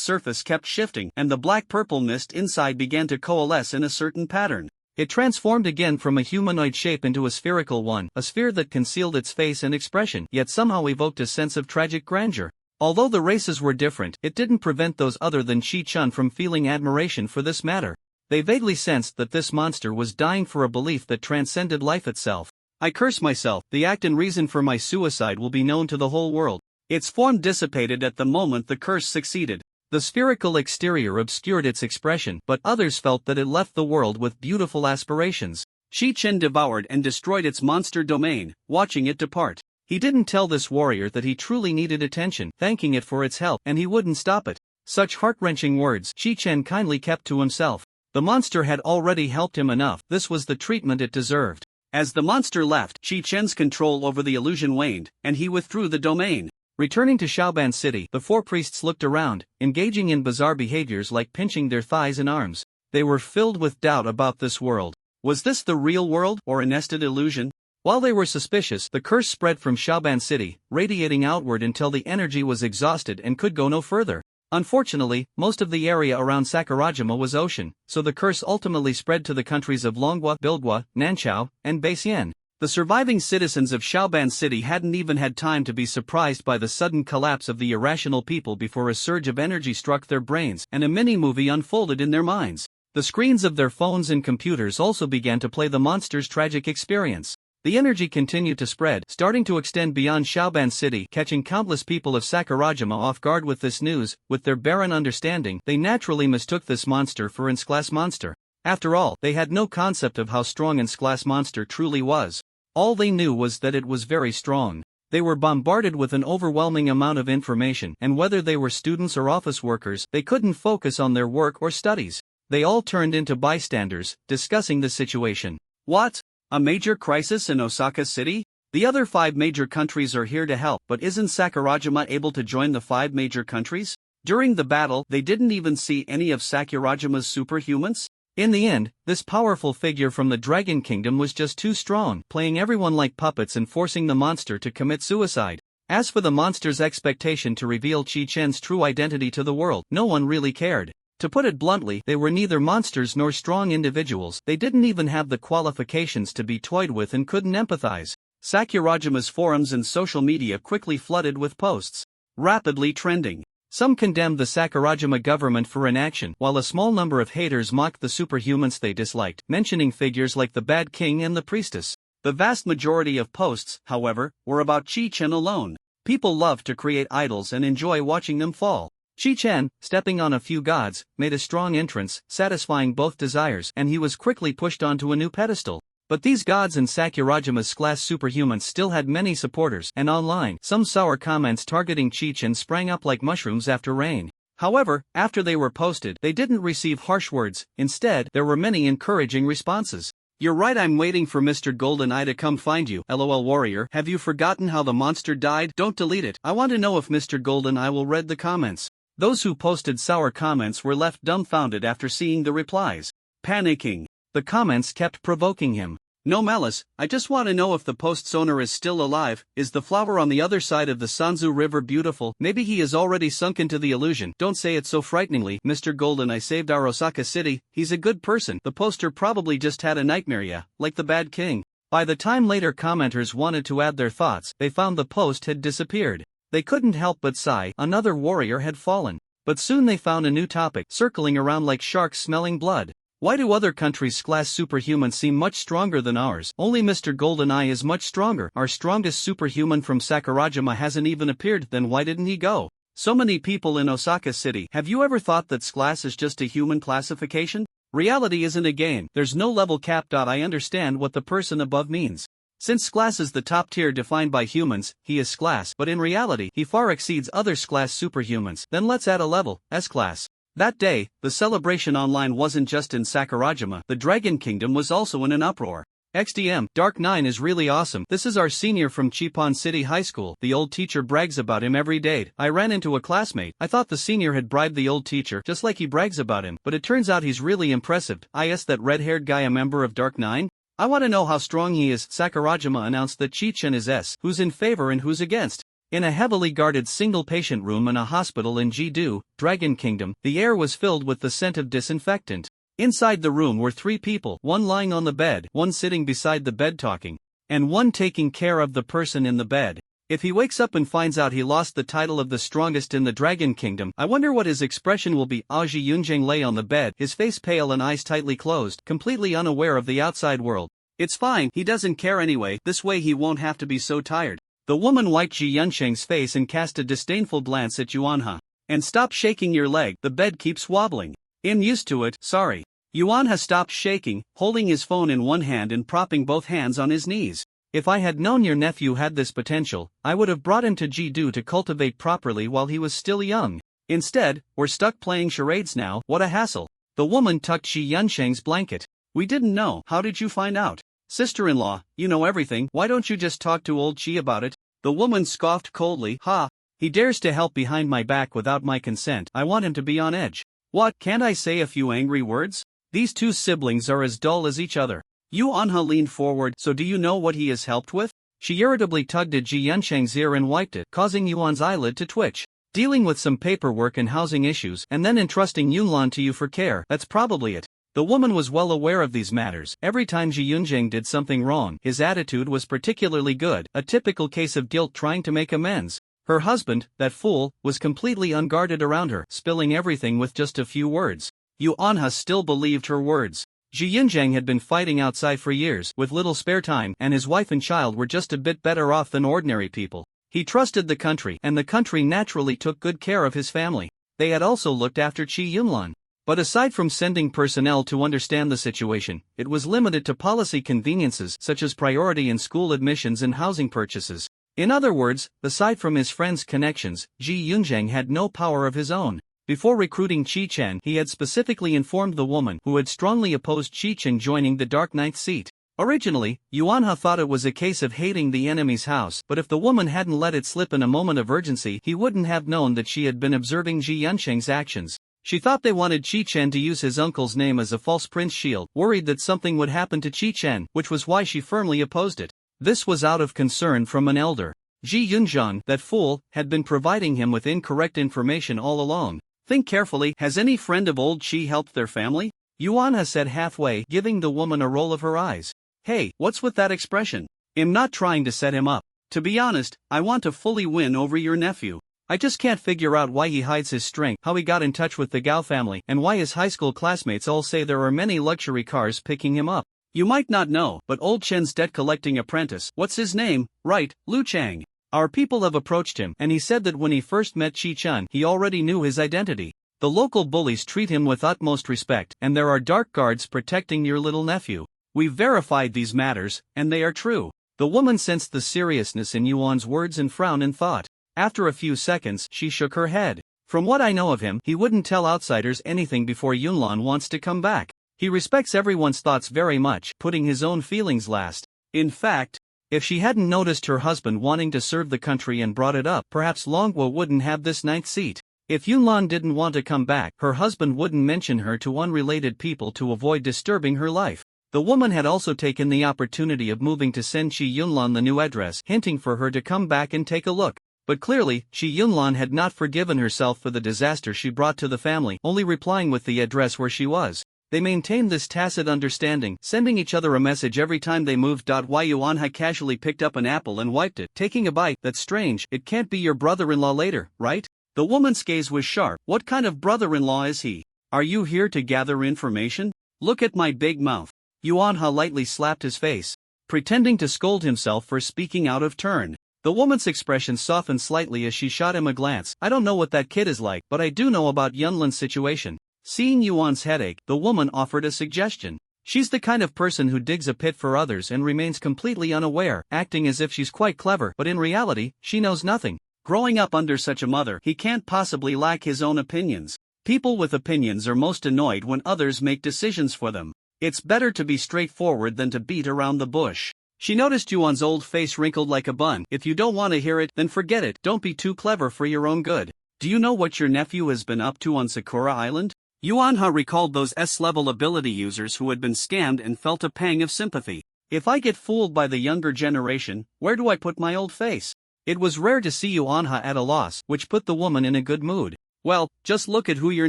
surface kept shifting, and the black-purple mist inside began to coalesce in a certain pattern. It transformed again from a humanoid shape into a spherical one, a sphere that concealed its face and expression, yet somehow evoked a sense of tragic grandeur. Although the races were different, it didn't prevent those other than Chi-Chen from feeling admiration for this matter. They vaguely sensed that this monster was dying for a belief that transcended life itself. I curse myself, the act and reason for my suicide will be known to the whole world. Its form dissipated at the moment the curse succeeded. The spherical exterior obscured its expression, but others felt that it left the world with beautiful aspirations. Chi-Chen devoured and destroyed its monster domain, watching it depart. He didn't tell this warrior that he truly needed attention, thanking it for its help, and he wouldn't stop it. Such heart-wrenching words Chi-Chen kindly kept to himself. The monster had already helped him enough, this was the treatment it deserved. As the monster left, Chi-Chen's control over the illusion waned, and he withdrew the domain. Returning to Shaoban City, the four priests looked around, engaging in bizarre behaviors like pinching their thighs and arms. They were filled with doubt about this world. Was this the real world, or a nested illusion? While they were suspicious, the curse spread from Shaoban City, radiating outward until the energy was exhausted and could go no further. Unfortunately, most of the area around Sakurajima was ocean, so the curse ultimately spread to the countries of Longhua, Bilghua, Nanchao, and Baixian. The surviving citizens of Shaoban City hadn't even had time to be surprised by the sudden collapse of the irrational people before a surge of energy struck their brains and a mini-movie unfolded in their minds. The screens of their phones and computers also began to play the monster's tragic experience. The energy continued to spread, starting to extend beyond Shaoban City, catching countless people of Sakurajima off guard with this news. With their barren understanding, they naturally mistook this monster for its class monster. After all, they had no concept of how strong its class monster truly was. All they knew was that it was very strong. They were bombarded with an overwhelming amount of information, and whether they were students or office workers, they couldn't focus on their work or studies. They all turned into bystanders, discussing the situation. What? A major crisis in Osaka City? The other 5 major countries are here to help, but isn't Sakurajima able to join the 5 major countries? During the battle, they didn't even see any of Sakurajima's superhumans? In the end, this powerful figure from the Dragon Kingdom was just too strong, playing everyone like puppets and forcing the monster to commit suicide. As for the monster's expectation to reveal Chi Chen's true identity to the world, no one really cared. To put it bluntly, they were neither monsters nor strong individuals. They didn't even have the qualifications to be toyed with and couldn't empathize. Sakurajima's forums and social media quickly flooded with posts, rapidly trending. Some condemned the Sakurajima government for inaction, while a small number of haters mocked the superhumans they disliked, mentioning figures like the Bad King and the Priestess. The vast majority of posts, however, were about Chi Chen alone. People love to create idols and enjoy watching them fall. Chi Chen, stepping on a few gods, made a strong entrance, satisfying both desires, and he was quickly pushed onto a new pedestal. But these gods and Sakurajima's class superhumans still had many supporters, and online, some sour comments targeting Chi Chen sprang up like mushrooms after rain. However, after they were posted, they didn't receive harsh words. Instead, there were many encouraging responses. You're right, I'm waiting for Mr. GoldenEye to come find you. LOL warrior, have you forgotten how the monster died? Don't delete it. I want to know if Mr. GoldenEye will read the comments. Those who posted sour comments were left dumbfounded after seeing the replies. Panicking. The comments kept provoking him. No malice, I just want to know if the post's owner is still alive. Is the flower on the other side of the Sanzu River beautiful? Maybe he is already sunk into the illusion. Don't say it so frighteningly. Mr. GoldenEye saved our Osaka City. He's a good person. The poster probably just had a nightmare, yeah, like the Bad King. By the time later commenters wanted to add their thoughts, they found the post had disappeared. They couldn't help but sigh. Another warrior had fallen. But soon they found a new topic, circling around like sharks smelling blood. Why do other countries' class superhumans seem much stronger than ours? Only Mr. GoldenEye is much stronger. Our strongest superhuman from Sakurajima hasn't even appeared, then why didn't he go? So many people in Osaka City. Have you ever thought that class is just a human classification? Reality isn't a game. There's no level cap. I understand what the person above means. Since class is the top tier defined by humans, he is class, but in reality, he far exceeds other class superhumans. Then let's add a level, S-class. That day, the celebration online wasn't just in Sakurajima, the Dragon Kingdom was also in an uproar. XDM, Dark 9 is really awesome. This is our senior from Chippon City High School. The old teacher brags about him every day. I ran into a classmate. I thought the senior had bribed the old teacher, just like he brags about him, but it turns out he's really impressive. Is that red-haired guy a member of Dark 9? I want to know how strong he is. Sakurajima announced that Chi Chen is S. Who's in favor and who's against? In a heavily guarded single-patient room in a hospital in Jidu, Dragon Kingdom, the air was filled with the scent of disinfectant. Inside the room were 3 people, one lying on the bed, one sitting beside the bed talking, and one taking care of the person in the bed. If he wakes up and finds out he lost the title of the strongest in the Dragon Kingdom, I wonder what his expression will be. Aji Yunjing lay on the bed, his face pale and eyes tightly closed, completely unaware of the outside world. It's fine, he doesn't care anyway, this way he won't have to be so tired. The woman wiped Ji Yunsheng's face and cast a disdainful glance at Yuanha. And stop shaking your leg, the bed keeps wobbling. I'm used to it, sorry. Yuanha stopped shaking, holding his phone in one hand and propping both hands on his knees. If I had known your nephew had this potential, I would have brought him to Jidu to cultivate properly while he was still young. Instead, we're stuck playing charades now. What a hassle. The woman tucked Ji Yunsheng's blanket. We didn't know. How did you find out? Sister-in-law, you know everything. Why don't you just talk to old Chi about it? The woman scoffed coldly. Ha! He dares to help behind my back without my consent. I want him to be on edge. What, can't I say a few angry words? These 2 siblings are as dull as each other. Yuanha leaned forward. So do you know what he has helped with? She irritably tugged at Ji Yunsheng's ear and wiped it, causing Yuan's eyelid to twitch. Dealing with some paperwork and housing issues, and then entrusting Yunlan to you for care, that's probably it. The woman was well aware of these matters. Every time Ji Yunjing did something wrong, his attitude was particularly good, a typical case of guilt trying to make amends. Her husband, that fool, was completely unguarded around her, spilling everything with just a few words. Yu Anha still believed her words. Ji Yunjang had been fighting outside for years with little spare time, and his wife and child were just a bit better off than ordinary people. He trusted the country, and the country naturally took good care of his family. They had also looked after Chi Yunlan. But aside from sending personnel to understand the situation, it was limited to policy conveniences such as priority in school admissions and housing purchases. In other words, aside from his friends' connections, Ji Yunjang had no power of his own. Before recruiting Chi Chen, he had specifically informed the woman who had strongly opposed Chi Chen joining the Dark Ninth seat. Originally, Yuanha thought it was a case of hating the enemy's house, but if the woman hadn't let it slip in a moment of urgency, he wouldn't have known that she had been observing Ji Yunsheng's actions. She thought they wanted Chi Chen to use his uncle's name as a false prince shield, worried that something would happen to Chi Chen, which was why she firmly opposed it. This was out of concern from an elder. Ji Yunzhang, that fool, had been providing him with incorrect information all along. Think carefully, has any friend of old Chi helped their family? Yuanha said halfway, giving the woman a roll of her eyes. Hey, what's with that expression? I'm not trying to set him up. To be honest, I want to fully win over your nephew. I just can't figure out why he hides his strength, how he got in touch with the Gao family, and why his high school classmates all say there are many luxury cars picking him up. You might not know, but old Chen's debt-collecting apprentice, what's his name? Right, Lu Chang. Our people have approached him, and he said that when he first met Chi Chun, he already knew his identity. The local bullies treat him with utmost respect, and there are dark guards protecting your little nephew. We've verified these matters, and they are true. The woman sensed the seriousness in Yuan's words and frowned in thought. After a few seconds, she shook her head. From what I know of him, he wouldn't tell outsiders anything before Yunlan wants to come back. He respects everyone's thoughts very much, putting his own feelings last. In fact, if she hadn't noticed her husband wanting to serve the country and brought it up, perhaps Longhua wouldn't have this ninth seat. If Yunlan didn't want to come back, her husband wouldn't mention her to unrelated people to avoid disturbing her life. The woman had also taken the opportunity of moving to send Chi Yunlan the new address, hinting for her to come back and take a look. But clearly, Chi Yunlan had not forgiven herself for the disaster she brought to the family, only replying with the address where she was. They maintained this tacit understanding, sending each other a message every time they moved. Yuanha casually picked up an apple and wiped it, taking a bite. That's strange, it can't be your brother-in-law later, right? The woman's gaze was sharp. What kind of brother-in-law is he? Are you here to gather information? Look at my big mouth. Yuanha lightly slapped his face, pretending to scold himself for speaking out of turn. The woman's expression softened slightly as she shot him a glance. I don't know what that kid is like, but I do know about Yunlan's situation. Seeing Yuan's headache, the woman offered a suggestion. She's the kind of person who digs a pit for others and remains completely unaware, acting as if she's quite clever, but in reality, she knows nothing. Growing up under such a mother, he can't possibly lack his own opinions. People with opinions are most annoyed when others make decisions for them. It's better to be straightforward than to beat around the bush. She noticed Yuan's old face wrinkled like a bun. If you don't want to hear it, then forget it. Don't be too clever for your own good. Do you know what your nephew has been up to on Sakura Island? Yuanha recalled those S-level ability users who had been scammed and felt a pang of sympathy. If I get fooled by the younger generation, where do I put my old face? It was rare to see Yuanha at a loss, which put the woman in a good mood. Well, just look at who your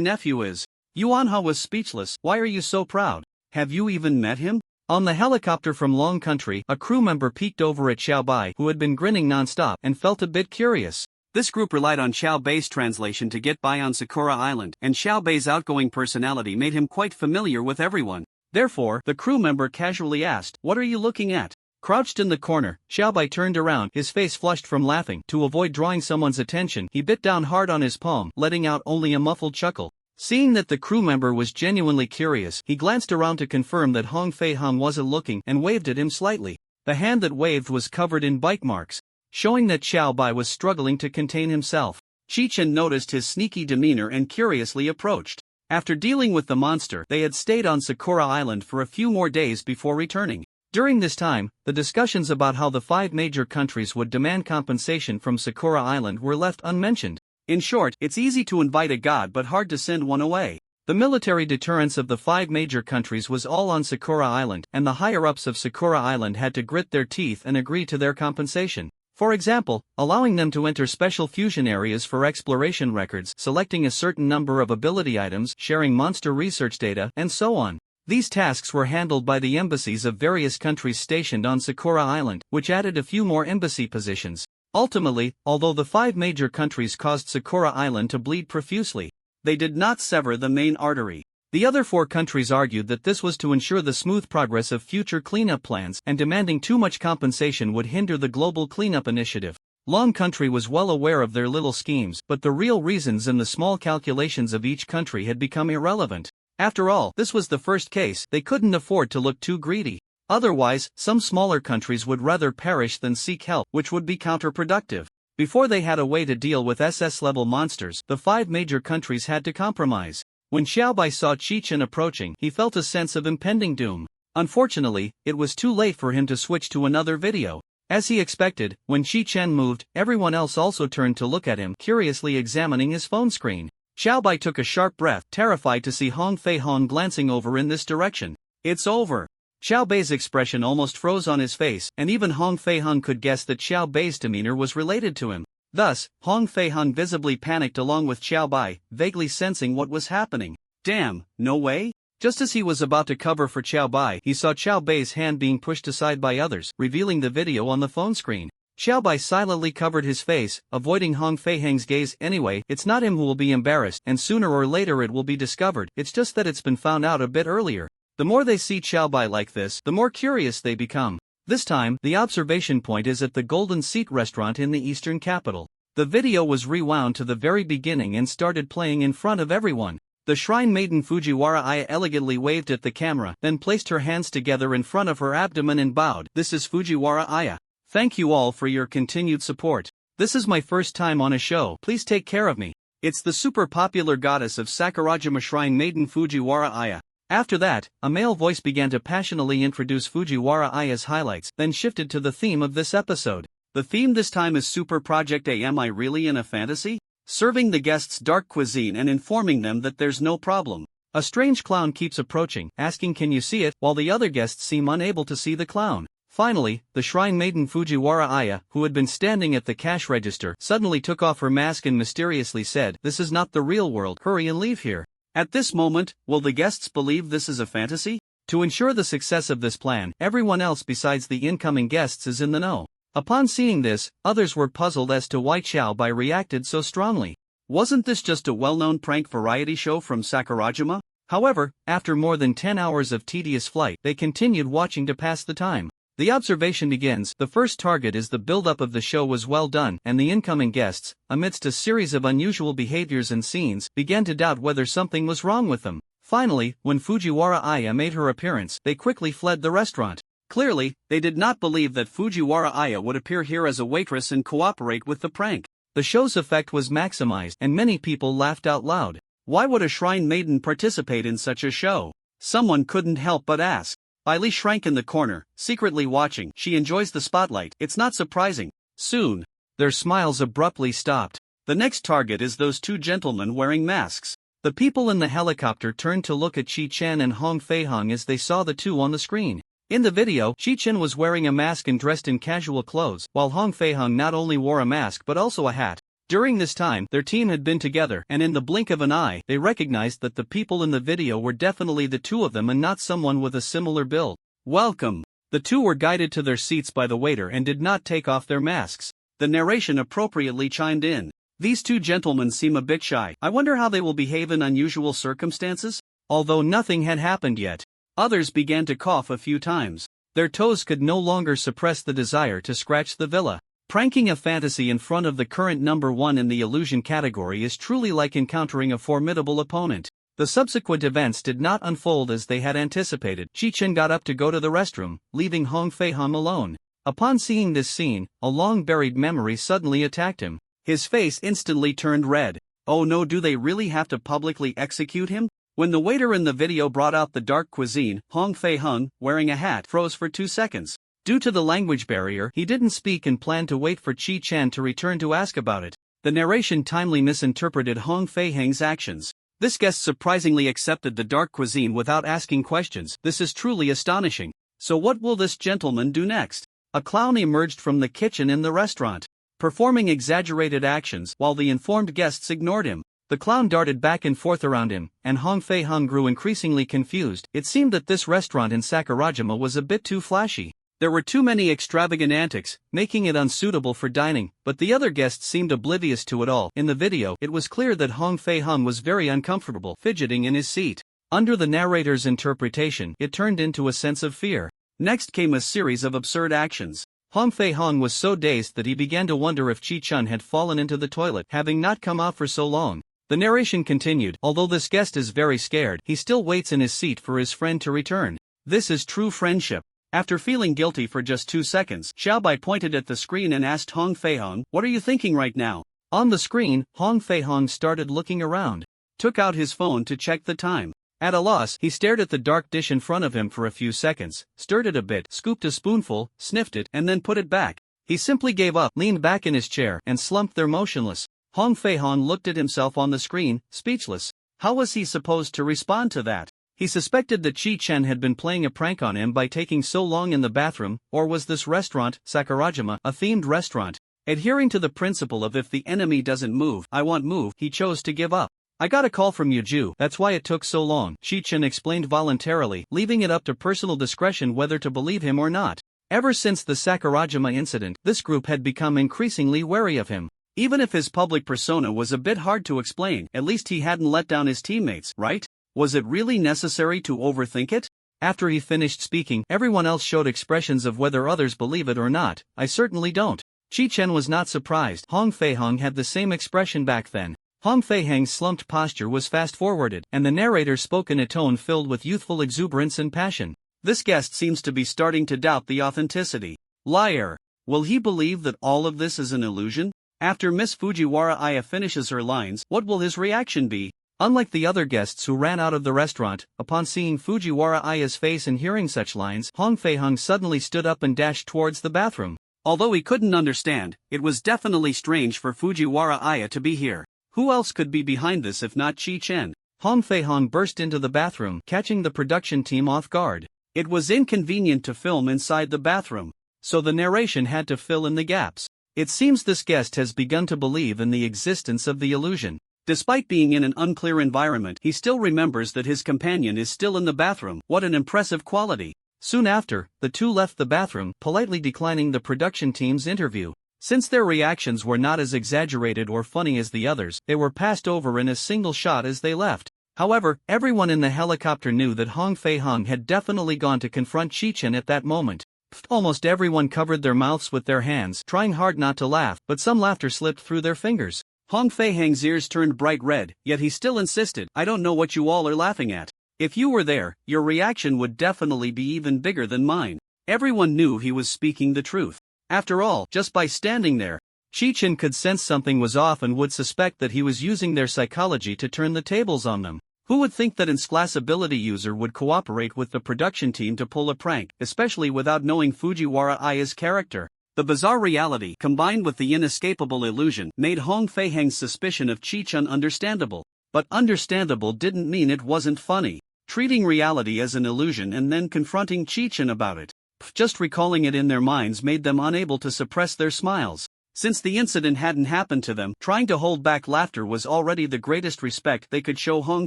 nephew is. Yuanha was speechless. Why are you so proud? Have you even met him? On the helicopter from Long Country, a crew member peeked over at Xiao Bai, who had been grinning non-stop, and felt a bit curious. This group relied on Xiao Bai's translation to get by on Sakura Island, and Xiao Bai's outgoing personality made him quite familiar with everyone. Therefore, the crew member casually asked, "What are you looking at?" Crouched in the corner, Xiao Bai turned around, his face flushed from laughing. To avoid drawing someone's attention, he bit down hard on his palm, letting out only a muffled chuckle. Seeing that the crew member was genuinely curious, he glanced around to confirm that Hong Fei Hong wasn't looking and waved at him slightly. The hand that waved was covered in bite marks, showing that Xiao Bai was struggling to contain himself. Chi Chen noticed his sneaky demeanor and curiously approached. After dealing with the monster, they had stayed on Sakura Island for a few more days before returning. During this time, the discussions about how the 5 major countries would demand compensation from Sakura Island were left unmentioned. In short, it's easy to invite a god but hard to send one away. The military deterrence of the 5 major countries was all on Sakura Island, and the higher-ups of Sakura Island had to grit their teeth and agree to their compensation. For example, allowing them to enter special fusion areas for exploration records, selecting a certain number of ability items, sharing monster research data, and so on. These tasks were handled by the embassies of various countries stationed on Sakura Island, which added a few more embassy positions. Ultimately, although the 5 major countries caused Sakura Island to bleed profusely, they did not sever the main artery. The other 4 countries argued that this was to ensure the smooth progress of future cleanup plans, and demanding too much compensation would hinder the global cleanup initiative. Long country was well aware of their little schemes, but the real reasons and the small calculations of each country had become irrelevant. After all, this was the first case, they couldn't afford to look too greedy. Otherwise, some smaller countries would rather perish than seek help, which would be counterproductive. Before they had a way to deal with SS-level monsters, the 5 major countries had to compromise. When Xiaobai saw Qi-Chen approaching, he felt a sense of impending doom. Unfortunately, it was too late for him to switch to another video. As he expected, when Qi-Chen moved, everyone else also turned to look at him, curiously examining his phone screen. Xiaobai took a sharp breath, terrified to see Hong Fei-hong glancing over in this direction. It's over. Xiaobai's expression almost froze on his face, and even Hong Fei-hong could guess that Xiaobai's demeanor was related to him. Thus, Hong Fei-hong visibly panicked along with Xiaobai, vaguely sensing what was happening. Damn, no way? Just as he was about to cover for Xiaobai, he saw Xiaobai's hand being pushed aside by others, revealing the video on the phone screen. Xiaobai silently covered his face, avoiding Hong Fei-hong's gaze. Anyway, it's not him who will be embarrassed, and sooner or later it will be discovered, it's just that it's been found out a bit earlier. The more they see Xiaobai like this, the more curious they become. This time, the observation point is at the Golden Seat restaurant in the eastern capital. The video was rewound to the very beginning and started playing in front of everyone. The shrine maiden Fujiwara Aya elegantly waved at the camera, then placed her hands together in front of her abdomen and bowed. This is Fujiwara Aya. Thank you all for your continued support. This is my first time on a show. Please take care of me. It's the super popular goddess of Sakurajima shrine maiden Fujiwara Aya. After that, a male voice began to passionately introduce Fujiwara Aya's highlights, then shifted to the theme of this episode. The theme this time is Super Project A. Am I really in a fantasy? Serving the guests dark cuisine and informing them that there's no problem. A strange clown keeps approaching, asking can you see it, while the other guests seem unable to see the clown. Finally, the shrine maiden Fujiwara Aya, who had been standing at the cash register, suddenly took off her mask and mysteriously said, "This is not the real world, hurry and leave here." At this moment, will the guests believe this is a fantasy? To ensure the success of this plan, everyone else besides the incoming guests is in the know. Upon seeing this, others were puzzled as to why Xiaobai reacted so strongly. Wasn't this just a well-known prank variety show from Sakurajima? However, after more than 10 hours of tedious flight, they continued watching to pass the time. The observation begins. The first target is the build-up of the show was well done, and the incoming guests, amidst a series of unusual behaviors and scenes, began to doubt whether something was wrong with them. Finally, when Fujiwara Aya made her appearance, they quickly fled the restaurant. Clearly, they did not believe that Fujiwara Aya would appear here as a waitress and cooperate with the prank. The show's effect was maximized, and many people laughed out loud. Why would a shrine maiden participate in such a show? Someone couldn't help but ask. Bailey shrank in the corner, secretly watching. She enjoys the spotlight. It's not surprising. Soon, their smiles abruptly stopped. The next target is those 2 gentlemen wearing masks. The people in the helicopter turned to look at Qi-Chen and Hong Fei-hong as they saw the 2 on the screen. In the video, Qi-Chen was wearing a mask and dressed in casual clothes, while Hong Fei-hong not only wore a mask but also a hat. During this time, their team had been together, and in the blink of an eye, they recognized that the people in the video were definitely the 2 of them and not someone with a similar build. Welcome! The 2 were guided to their seats by the waiter and did not take off their masks. The narration appropriately chimed in. These 2 gentlemen seem a bit shy. I wonder how they will behave in unusual circumstances? Although nothing had happened yet, others began to cough a few times. Their toes could no longer suppress the desire to scratch the villa. Pranking a fantasy in front of the current number 1 in the illusion category is truly like encountering a formidable opponent. The subsequent events did not unfold as they had anticipated. Qi-Chen got up to go to the restroom, leaving Hong Fei-hong alone. Upon seeing this scene, a long-buried memory suddenly attacked him. His face instantly turned red. Oh no, do they really have to publicly execute him? When the waiter in the video brought out the dark cuisine, Hong Fei-hong, wearing a hat, froze for 2 seconds. Due to the language barrier, he didn't speak and planned to wait for Qi-Chen to return to ask about it. The narration timely misinterpreted Hong Fei-hong's actions. This guest surprisingly accepted the dark cuisine without asking questions. This is truly astonishing. So what will this gentleman do next? A clown emerged from the kitchen in the restaurant, performing exaggerated actions while the informed guests ignored him. The clown darted back and forth around him, and Hong Fei-hong grew increasingly confused. It seemed that this restaurant in Sakurajima was a bit too flashy. There were too many extravagant antics, making it unsuitable for dining, but the other guests seemed oblivious to it all. In the video, it was clear that Hong Fei-hong was very uncomfortable, fidgeting in his seat. Under the narrator's interpretation, it turned into a sense of fear. Next came a series of absurd actions. Hong Fei-hong was so dazed that he began to wonder if Chi-chun had fallen into the toilet, having not come out for so long. The narration continued. Although this guest is very scared, he still waits in his seat for his friend to return. This is true friendship. After feeling guilty for just 2 seconds, Xiaobai pointed at the screen and asked Hong Fei-hong, "What are you thinking right now?" On the screen, Hong Fei-hong started looking around. Took out his phone to check the time. At a loss, he stared at the dark dish in front of him for a few seconds, stirred it a bit, scooped a spoonful, sniffed it, and then put it back. He simply gave up, leaned back in his chair, and slumped there motionless. Hong Fei-hong looked at himself on the screen, speechless. How was he supposed to respond to that? He suspected that Chi-chen had been playing a prank on him by taking so long in the bathroom, or was this restaurant, Sakurajima, a themed restaurant? Adhering to the principle of if the enemy doesn't move, I won't move, he chose to give up. "I got a call from Yuju, that's why it took so long," Chi-chen explained voluntarily, leaving it up to personal discretion whether to believe him or not. Ever since the Sakurajima incident, this group had become increasingly wary of him. Even if his public persona was a bit hard to explain, at least he hadn't let down his teammates, right? Was it really necessary to overthink it? After he finished speaking, everyone else showed expressions of whether others believe it or not. "I certainly don't." Chi-chen was not surprised. Hong Fei-hong had the same expression back then. Hong Fei-hong's slumped posture was fast-forwarded, and the narrator spoke in a tone filled with youthful exuberance and passion. This guest seems to be starting to doubt the authenticity. Liar. Will he believe that all of this is an illusion? After Miss Fujiwara Aya finishes her lines, what will his reaction be? Unlike the other guests who ran out of the restaurant, upon seeing Fujiwara Aya's face and hearing such lines, Hong Fei-hong suddenly stood up and dashed towards the bathroom. Although he couldn't understand, it was definitely strange for Fujiwara Aya to be here. Who else could be behind this if not Chi-chen? Hong Fei-hong burst into the bathroom, catching the production team off guard. It was inconvenient to film inside the bathroom, so the narration had to fill in the gaps. It seems this guest has begun to believe in the existence of the illusion. Despite being in an unclear environment, he still remembers that his companion is still in the bathroom. What an impressive quality. Soon after, the two left the bathroom, politely declining the production team's interview. Since their reactions were not as exaggerated or funny as the others, they were passed over in a single shot as they left. However, everyone in the helicopter knew that Hong Fei-hong had definitely gone to confront Chi-chen at that moment. Almost everyone covered their mouths with their hands, trying hard not to laugh, but some laughter slipped through their fingers. Hong Fei-hong's ears turned bright red, yet he still insisted, "I don't know what you all are laughing at. If you were there, your reaction would definitely be even bigger than mine." Everyone knew he was speaking the truth. After all, just by standing there, Chi-chen could sense something was off and would suspect that he was using their psychology to turn the tables on them. Who would think that an classability user would cooperate with the production team to pull a prank, especially without knowing Fujiwara Aya's character? The bizarre reality, combined with the inescapable illusion, made Hong Fei-hong's suspicion of Chi-chen understandable. But understandable didn't mean it wasn't funny. Treating reality as an illusion and then confronting Chi-chen about it. Just recalling it in their minds made them unable to suppress their smiles. Since the incident hadn't happened to them, trying to hold back laughter was already the greatest respect they could show Hong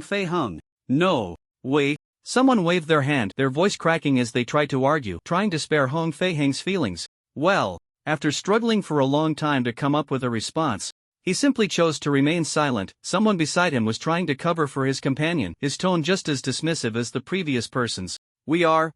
Fei-hong. "No way." Someone waved their hand, their voice cracking as they tried to argue, trying to spare Hong Fei-hong's feelings. Well, after struggling for a long time to come up with a response, he simply chose to remain silent. Someone beside him was trying to cover for his companion, his tone just as dismissive as the previous person's. "We are,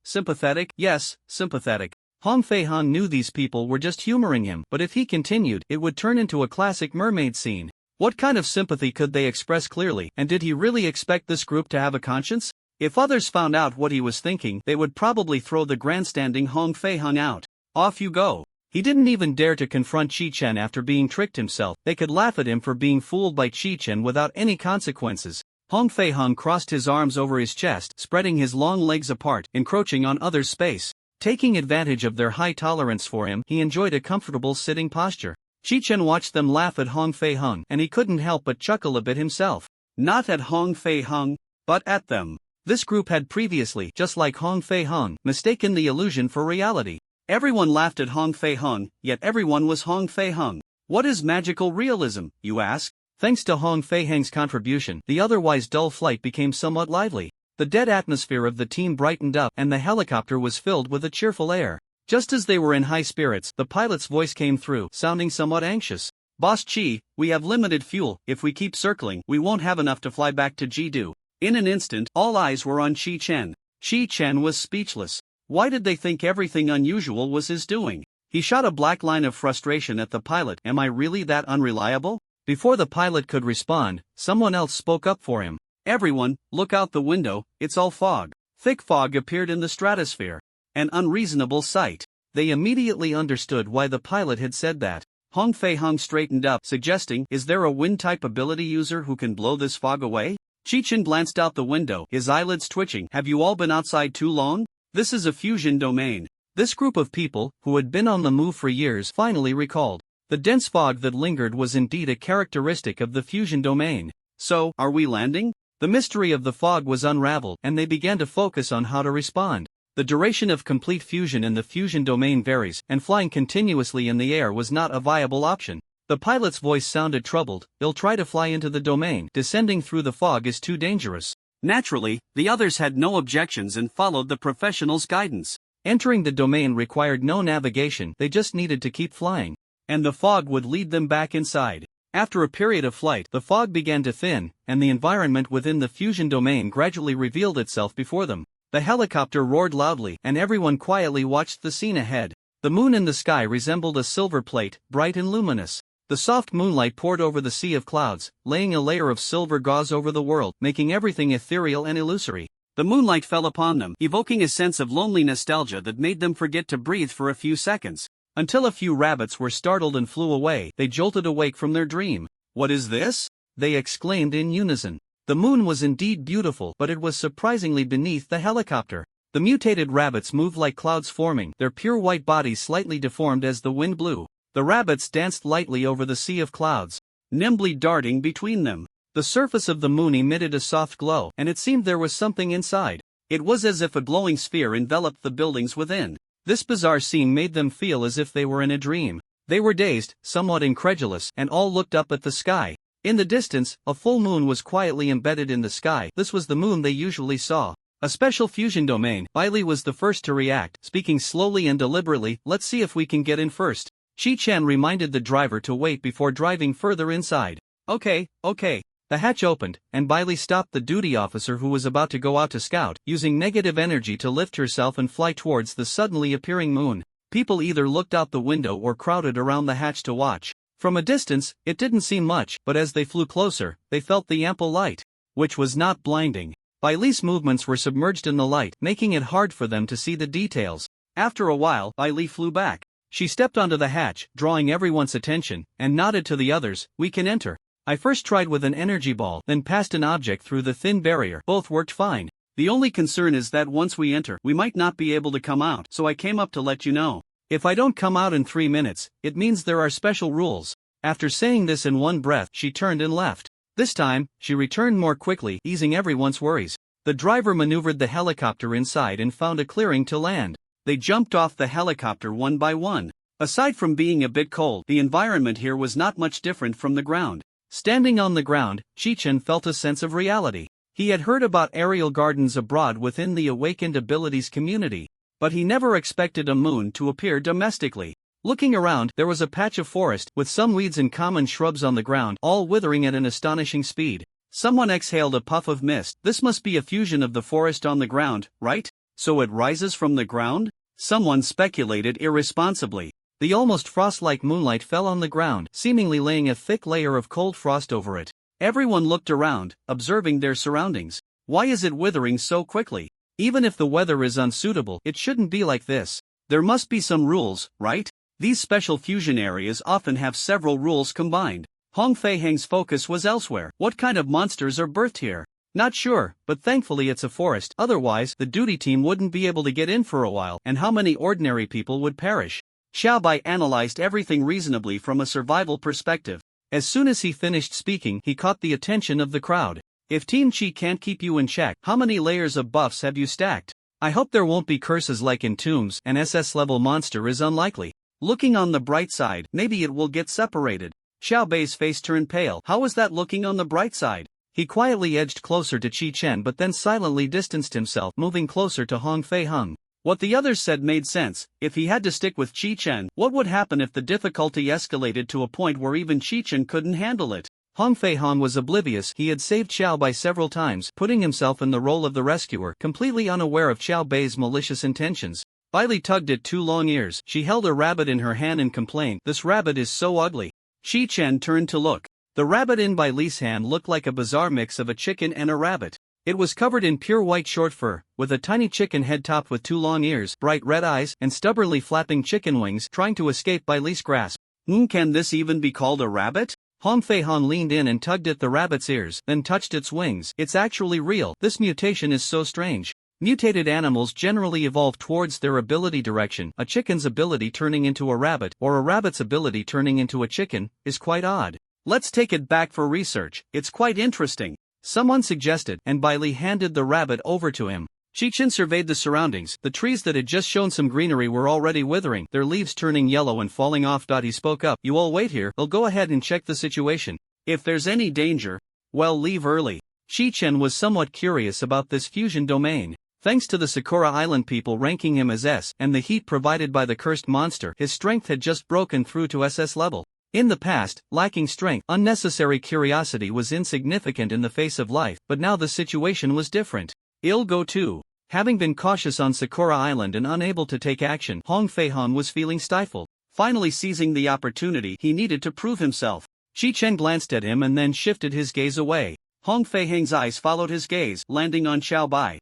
sympathetic." "Yes, sympathetic." Hong Fei-hong knew these people were just humoring him, but if he continued, it would turn into a classic mermaid scene. What kind of sympathy could they express clearly, and did he really expect this group to have a conscience? If others found out what he was thinking, they would probably throw the grandstanding Hong Fei-hong out. Off you go. He didn't even dare to confront Chi-chen after being tricked himself. They could laugh at him for being fooled by Chi-chen without any consequences. Hong Fei-hong crossed his arms over his chest, spreading his long legs apart, encroaching on others' space. Taking advantage of their high tolerance for him, he enjoyed a comfortable sitting posture. Chi-chen watched them laugh at Hong Fei-hong, and he couldn't help but chuckle a bit himself. Not at Hong Fei-hong, but at them. This group had previously, just like Hong Fei-hong, mistaken the illusion for reality. Everyone laughed at Hong Fei-hong, yet everyone was Hong Fei-hong. What is magical realism, you ask? Thanks to Hong Fei-hong's contribution, the otherwise dull flight became somewhat lively. The dead atmosphere of the team brightened up, and the helicopter was filled with a cheerful air. Just as they were in high spirits, the pilot's voice came through, sounding somewhat anxious. "Boss Chi, we have limited fuel. If we keep circling, we won't have enough to fly back to Jidu. In an instant, all eyes were on Chi Chen. Chi Chen was speechless. Why did they think everything unusual was his doing? He shot a black line of frustration at the pilot. Am I really that unreliable? Before the pilot could respond, someone else spoke up for him. Everyone, look out the window, it's all fog. Thick fog appeared in the stratosphere. An unreasonable sight. They immediately understood why the pilot had said that. Hong Fei Hung straightened up, suggesting, is there a wind-type ability user who can blow this fog away? Chi Chen glanced out the window, his eyelids twitching. Have you all been outside too long? This is a fusion domain. This group of people, who had been on the move for years, finally recalled. The dense fog that lingered was indeed a characteristic of the fusion domain. So, are we landing? The mystery of the fog was unraveled, and they began to focus on how to respond. The duration of complete fusion in the fusion domain varies, and flying continuously in the air was not a viable option. The pilot's voice sounded troubled. They'll try to fly into the domain. Descending through the fog is too dangerous. Naturally, the others had no objections and followed the professional's guidance. Entering the domain required no navigation, they just needed to keep flying. And the fog would lead them back inside. After a period of flight, the fog began to thin, and the environment within the fusion domain gradually revealed itself before them. The helicopter roared loudly, and everyone quietly watched the scene ahead. The moon in the sky resembled a silver plate, bright and luminous. The soft moonlight poured over the sea of clouds, laying a layer of silver gauze over the world, making everything ethereal and illusory. The moonlight fell upon them, evoking a sense of lonely nostalgia that made them forget to breathe for a few seconds. Until a few rabbits were startled and flew away, they jolted awake from their dream. What is this? They exclaimed in unison. The moon was indeed beautiful, but it was surprisingly beneath the helicopter. The mutated rabbits moved like clouds forming, their pure white bodies slightly deformed as the wind blew. The rabbits danced lightly over the sea of clouds, nimbly darting between them. The surface of the moon emitted a soft glow, and it seemed there was something inside. It was as if a glowing sphere enveloped the buildings within. This bizarre scene made them feel as if they were in a dream. They were dazed, somewhat incredulous, and all looked up at the sky. In the distance, a full moon was quietly embedded in the sky. This was the moon they usually saw. A special fusion domain. Bailey was the first to react, speaking slowly and deliberately. Let's see if we can get in first. Chi Chen reminded the driver to wait before driving further inside. Okay. The hatch opened, and Bailey stopped the duty officer who was about to go out to scout, using negative energy to lift herself and fly towards the suddenly appearing moon. People either looked out the window or crowded around the hatch to watch. From a distance, it didn't seem much, but as they flew closer, they felt the ample light, which was not blinding. Bailey's movements were submerged in the light, making it hard for them to see the details. After a while, Bailey flew back. She stepped onto the hatch, drawing everyone's attention, and nodded to the others. We can enter. I first tried with an energy ball, then passed an object through the thin barrier. Both worked fine. The only concern is that once we enter, we might not be able to come out, so I came up to let you know. If I don't come out in 3 minutes, it means there are special rules. After saying this in one breath, she turned and left. This time, she returned more quickly, easing everyone's worries. The driver maneuvered the helicopter inside and found a clearing to land. They jumped off the helicopter one by one. Aside from being a bit cold, the environment here was not much different from the ground. Standing on the ground, Chi Chen felt a sense of reality. He had heard about aerial gardens abroad within the Awakened Abilities community, but he never expected a moon to appear domestically. Looking around, there was a patch of forest, with some weeds and common shrubs on the ground, all withering at an astonishing speed. Someone exhaled a puff of mist. This must be a fusion of the forest on the ground, right? So it rises from the ground? Someone speculated irresponsibly. The almost frost-like moonlight fell on the ground, seemingly laying a thick layer of cold frost over it. Everyone looked around, observing their surroundings. Why is it withering so quickly? Even if the weather is unsuitable, it shouldn't be like this. There must be some rules, right? These special fusion areas often have several rules combined. Hong Fei Heng's focus was elsewhere. What kind of monsters are birthed here? Not sure, but thankfully it's a forest. Otherwise, the duty team wouldn't be able to get in for a while, and how many ordinary people would perish? Xiaobai analyzed everything reasonably from a survival perspective. As soon as he finished speaking, he caught the attention of the crowd. If Team Chi can't keep you in check, how many layers of buffs have you stacked? I hope there won't be curses like in Tombs. An SS-level monster is unlikely. Looking on the bright side, maybe it will get separated. Xiaobei's face turned pale. How is that looking on the bright side? He quietly edged closer to Chi Chen but then silently distanced himself, moving closer to Hong Fei Hung. What the others said made sense. If he had to stick with Chi Chen, what would happen if the difficulty escalated to a point where even Chi Chen couldn't handle it? Hong Fei-han was oblivious. He had saved Xiao Bai several times, putting himself in the role of the rescuer, completely unaware of Xiao Bai's malicious intentions. Bai Li tugged at two long ears. She held a rabbit in her hand and complained, "This rabbit is so ugly." Shi Chen turned to look. The rabbit in Bai Li's hand looked like a bizarre mix of a chicken and a rabbit. It was covered in pure white short fur, with a tiny chicken head topped with two long ears, bright red eyes, and stubbornly flapping chicken wings trying to escape Bai Li's grasp. Can this even be called a rabbit? Hong Fei-han leaned in and tugged at the rabbit's ears, then touched its wings. It's actually real. This mutation is so strange. Mutated animals generally evolve towards their ability direction. A chicken's ability turning into a rabbit, or a rabbit's ability turning into a chicken, is quite odd. Let's take it back for research. It's quite interesting, someone suggested, and Bai Li handed the rabbit over to him. Shi Chen surveyed the surroundings. The trees that had just shown some greenery were already withering, their leaves turning yellow and falling off. He spoke up. "You all wait here, I'll go ahead and check the situation. If there's any danger, well, leave early." Shi Chen was somewhat curious about this fusion domain. Thanks to the Sakura Island people ranking him as S, and the heat provided by the cursed monster, his strength had just broken through to SS level. In the past, lacking strength, unnecessary curiosity was insignificant in the face of life, but now the situation was different. I'll go too. Having been cautious on Sakura Island and unable to take action, Hong Fei-han was feeling stifled. Finally seizing the opportunity, he needed to prove himself. Shi Chen glanced at him and then shifted his gaze away. Hong Fei-han's eyes followed his gaze, landing on Xiao Bai.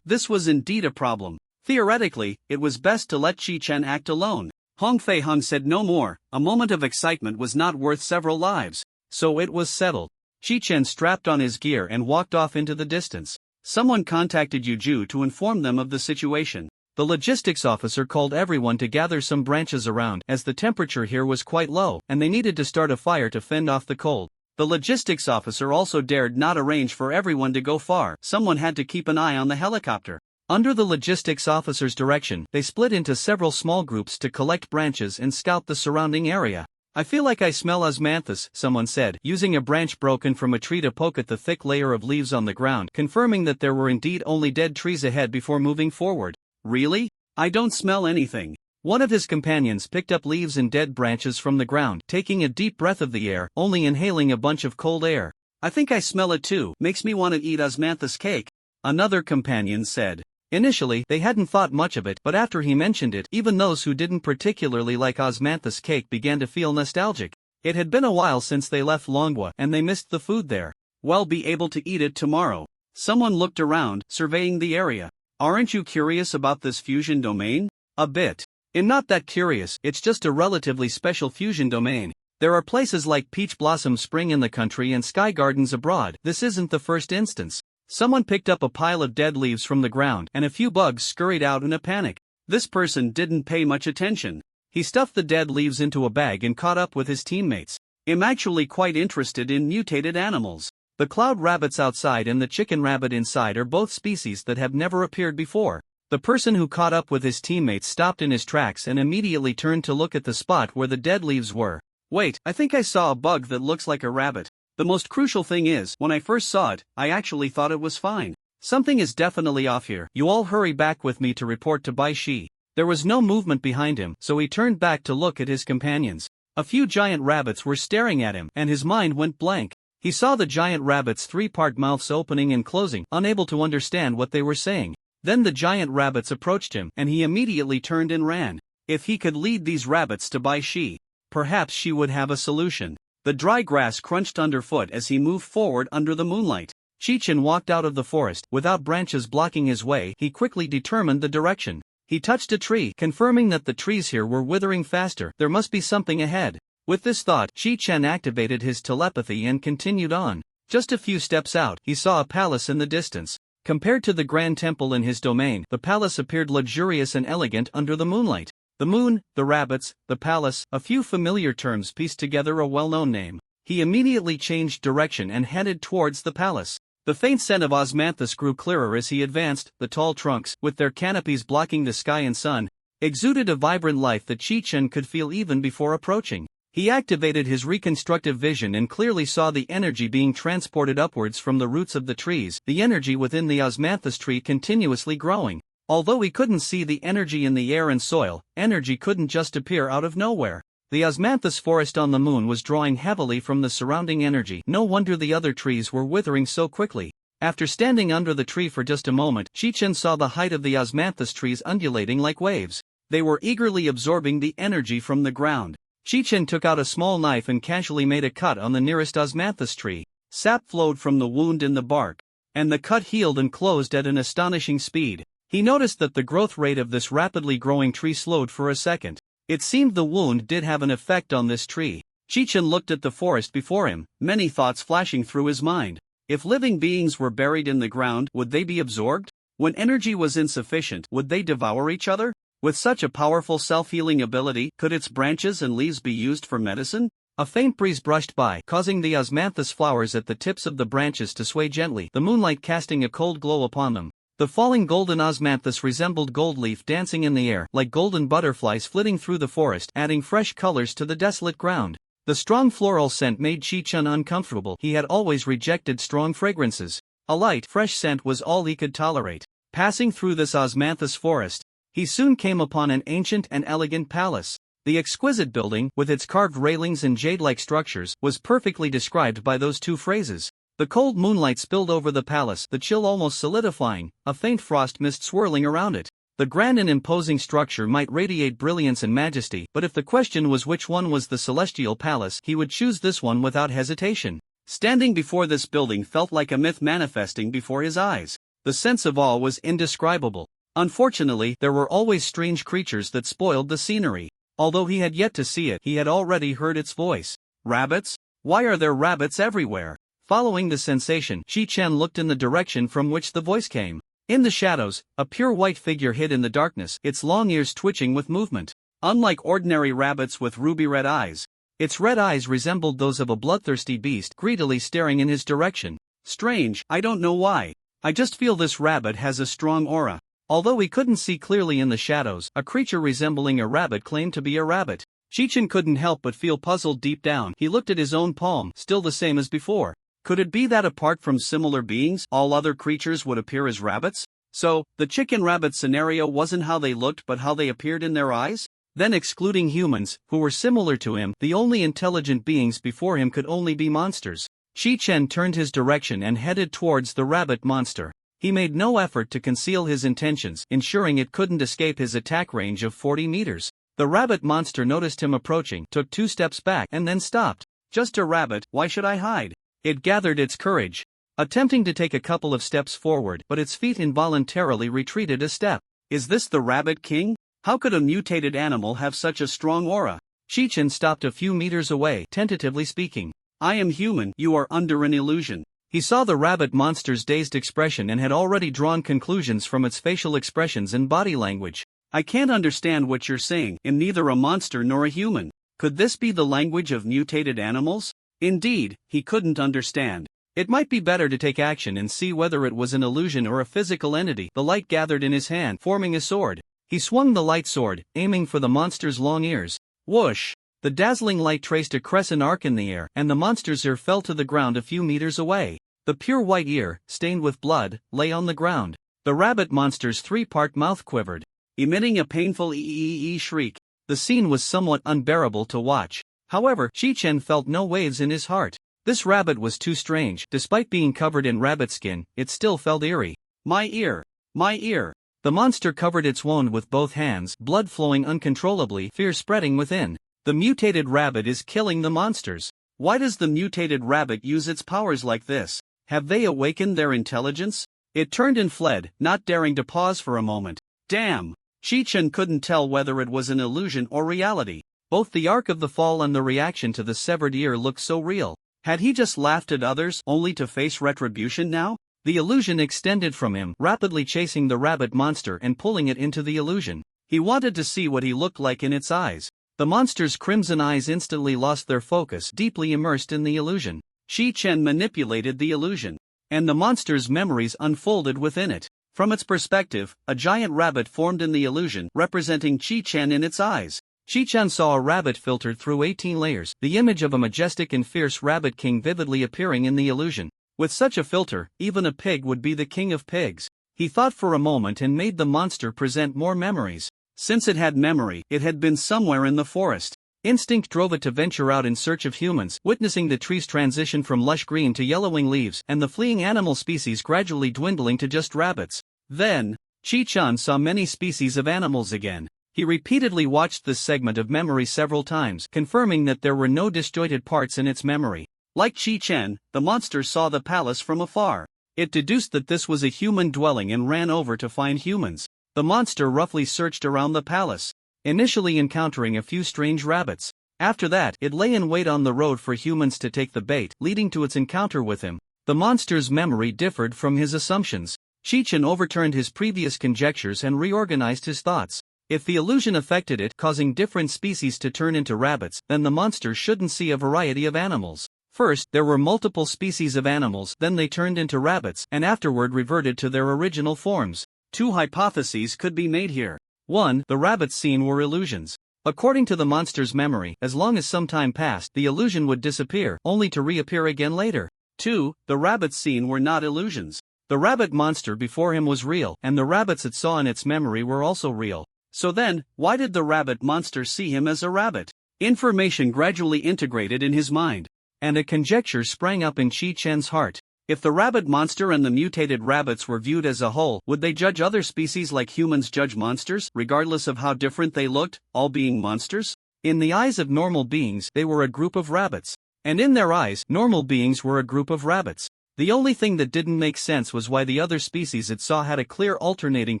This was indeed a problem. Theoretically, it was best to let Shi Chen act alone. Hong Fei-han said no more. A moment of excitement was not worth several lives. So it was settled. Shi Chen strapped on his gear and walked off into the distance. Someone contacted Yuju to inform them of the situation. The logistics officer called everyone to gather some branches around, as the temperature here was quite low, and they needed to start a fire to fend off the cold. The logistics officer also dared not arrange for everyone to go far. Someone had to keep an eye on the helicopter. Under the logistics officer's direction, they split into several small groups to collect branches and scout the surrounding area. "I feel like I smell osmanthus," someone said, using a branch broken from a tree to poke at the thick layer of leaves on the ground, confirming that there were indeed only dead trees ahead before moving forward. "Really? I don't smell anything." One of his companions picked up leaves and dead branches from the ground, taking a deep breath of the air, only inhaling a bunch of cold air. "I think I smell it too. Makes me want to eat osmanthus cake," another companion said. Initially, they hadn't thought much of it, but after he mentioned it, even those who didn't particularly like osmanthus cake began to feel nostalgic. It had been a while since they left Longwa, and they missed the food there. "Well, be able to eat it tomorrow." Someone looked around, surveying the area. "Aren't you curious about this fusion domain?" "A bit. I'm not that curious, it's just a relatively special fusion domain. There are places like Peach Blossom Spring in the country and Sky Gardens abroad. This isn't the first instance." Someone picked up a pile of dead leaves from the ground, and a few bugs scurried out in a panic. This person didn't pay much attention. He stuffed the dead leaves into a bag and caught up with his teammates. "I'm actually quite interested in mutated animals. The cloud rabbits outside and the chicken rabbit inside are both species that have never appeared before." The person who caught up with his teammates stopped in his tracks and immediately turned to look at the spot where the dead leaves were. "Wait, I think I saw a bug that looks like a rabbit. The most crucial thing is, when I first saw it, I actually thought it was fine. Something is definitely off here. You all hurry back with me to report to Bai Shi." There was no movement behind him, so he turned back to look at his companions. A few giant rabbits were staring at him, and his mind went blank. He saw the giant rabbits' three-part mouths opening and closing, unable to understand what they were saying. Then the giant rabbits approached him, and he immediately turned and ran. If he could lead these rabbits to Bai Shi, perhaps she would have a solution. The dry grass crunched underfoot as he moved forward under the moonlight. Shi Chen walked out of the forest, without branches blocking his way. He quickly determined the direction. He touched a tree, confirming that the trees here were withering faster. There must be something ahead. With this thought, Shi Chen activated his telepathy and continued on. Just a few steps out, he saw a palace in the distance. Compared to the grand temple in his domain, the palace appeared luxurious and elegant under the moonlight. The moon, the rabbits, the palace, a few familiar terms pieced together a well-known name. He immediately changed direction and headed towards the palace. The faint scent of osmanthus grew clearer as he advanced. The tall trunks, with their canopies blocking the sky and sun, exuded a vibrant life that Shi Chen could feel even before approaching. He activated his reconstructive vision and clearly saw the energy being transported upwards from the roots of the trees, the energy within the osmanthus tree continuously growing. Although he couldn't see the energy in the air and soil, energy couldn't just appear out of nowhere. The osmanthus forest on the moon was drawing heavily from the surrounding energy. No wonder the other trees were withering so quickly. After standing under the tree for just a moment, Chi-Chen saw the height of the osmanthus trees undulating like waves. They were eagerly absorbing the energy from the ground. Chi-Chen took out a small knife and casually made a cut on the nearest osmanthus tree. Sap flowed from the wound in the bark, and the cut healed and closed at an astonishing speed. He noticed that the growth rate of this rapidly growing tree slowed for a second. It seemed the wound did have an effect on this tree. Chi-Chen looked at the forest before him, many thoughts flashing through his mind. If living beings were buried in the ground, would they be absorbed? When energy was insufficient, would they devour each other? With such a powerful self-healing ability, could its branches and leaves be used for medicine? A faint breeze brushed by, causing the osmanthus flowers at the tips of the branches to sway gently, the moonlight casting a cold glow upon them. The falling golden osmanthus resembled gold leaf dancing in the air, like golden butterflies flitting through the forest, adding fresh colors to the desolate ground. The strong floral scent made Chi-Chen uncomfortable. He had always rejected strong fragrances. A light, fresh scent was all he could tolerate. Passing through this osmanthus forest, he soon came upon an ancient and elegant palace. The exquisite building, with its carved railings and jade-like structures, was perfectly described by those two phrases. The cold moonlight spilled over the palace, the chill almost solidifying, a faint frost mist swirling around it. The grand and imposing structure might radiate brilliance and majesty, but if the question was which one was the celestial palace, he would choose this one without hesitation. Standing before this building felt like a myth manifesting before his eyes. The sense of awe was indescribable. Unfortunately, there were always strange creatures that spoiled the scenery. Although he had yet to see it, he had already heard its voice. Rabbits? Why are there rabbits everywhere? Following the sensation, Chi-Chen looked in the direction from which the voice came. In the shadows, a pure white figure hid in the darkness, its long ears twitching with movement. Unlike ordinary rabbits with ruby-red eyes, its red eyes resembled those of a bloodthirsty beast greedily staring in his direction. Strange, I don't know why. I just feel this rabbit has a strong aura. Although he couldn't see clearly in the shadows, a creature resembling a rabbit claimed to be a rabbit. Chi-Chen couldn't help but feel puzzled deep down. He looked at his own palm, still the same as before. Could it be that apart from similar beings, all other creatures would appear as rabbits? So, the chicken-rabbit scenario wasn't how they looked but how they appeared in their eyes? Then excluding humans, who were similar to him, the only intelligent beings before him could only be monsters. Chi-Chen turned his direction and headed towards the rabbit monster. He made no effort to conceal his intentions, ensuring it couldn't escape his attack range of 40 meters. The rabbit monster noticed him approaching, took 2 steps back, and then stopped. Just a rabbit, why should I hide? It gathered its courage, attempting to take a couple of steps forward, but its feet involuntarily retreated a step. Is this the Rabbit King? How could a mutated animal have such a strong aura? Chi-Chen stopped a few meters away, tentatively speaking. I am human, you are under an illusion. He saw the rabbit monster's dazed expression and had already drawn conclusions from its facial expressions and body language. I can't understand what you're saying. I'm neither a monster nor a human. Could this be the language of mutated animals? Indeed, he couldn't understand. It might be better to take action and see whether it was an illusion or a physical entity. The light gathered in his hand, forming a sword. He swung the light sword, aiming for the monster's long ears. Whoosh! The dazzling light traced a crescent arc in the air, and the monster's ear fell to the ground a few meters away. The pure white ear, stained with blood, lay on the ground. The rabbit monster's 3-part mouth quivered, emitting a painful ee shriek. The scene was somewhat unbearable to watch. However, Chi-Chen felt no waves in his heart. This rabbit was too strange. Despite being covered in rabbit skin, it still felt eerie. My ear! My ear! The monster covered its wound with both hands, blood flowing uncontrollably, fear spreading within. The mutated rabbit is killing the monsters. Why does the mutated rabbit use its powers like this? Have they awakened their intelligence? It turned and fled, not daring to pause for a moment. Damn! Chi-Chen couldn't tell whether it was an illusion or reality. Both the arc of the fall and the reaction to the severed ear looked so real. Had he just laughed at others, only to face retribution now? The illusion extended from him, rapidly chasing the rabbit monster and pulling it into the illusion. He wanted to see what he looked like in its eyes. The monster's crimson eyes instantly lost their focus, deeply immersed in the illusion. Chi-Chen manipulated the illusion, and the monster's memories unfolded within it. From its perspective, a giant rabbit formed in the illusion, representing Chi-Chen in its eyes. Chi-Chen saw a rabbit filtered through 18 layers, the image of a majestic and fierce rabbit king vividly appearing in the illusion. With such a filter, even a pig would be the king of pigs. He thought for a moment and made the monster present more memories. Since it had memory, it had been somewhere in the forest. Instinct drove it to venture out in search of humans, witnessing the trees transition from lush green to yellowing leaves and the fleeing animal species gradually dwindling to just rabbits. Then, Chi-chan saw many species of animals again. He repeatedly watched this segment of memory several times, confirming that there were no disjointed parts in its memory. Like Chi-chan, the monster saw the palace from afar. It deduced that this was a human dwelling and ran over to find humans. The monster roughly searched around the palace, initially encountering a few strange rabbits. After that, it lay in wait on the road for humans to take the bait, leading to its encounter with him. The monster's memory differed from his assumptions. Chi-chan overturned his previous conjectures and reorganized his thoughts. If the illusion affected it, causing different species to turn into rabbits, then the monster shouldn't see a variety of animals. First, there were multiple species of animals, then they turned into rabbits, and afterward reverted to their original forms. Two hypotheses could be made here. 1. The rabbits seen were illusions. According to the monster's memory, as long as some time passed, the illusion would disappear, only to reappear again later. 2. The rabbits seen were not illusions. The rabbit monster before him was real, and the rabbits it saw in its memory were also real. So then, why did the rabbit monster see him as a rabbit? Information gradually integrated in his mind, and a conjecture sprang up in Chi-chan's heart. If the rabbit monster and the mutated rabbits were viewed as a whole, would they judge other species like humans judge monsters, regardless of how different they looked, all being monsters? In the eyes of normal beings, they were a group of rabbits. And in their eyes, normal beings were a group of rabbits. The only thing that didn't make sense was why the other species it saw had a clear alternating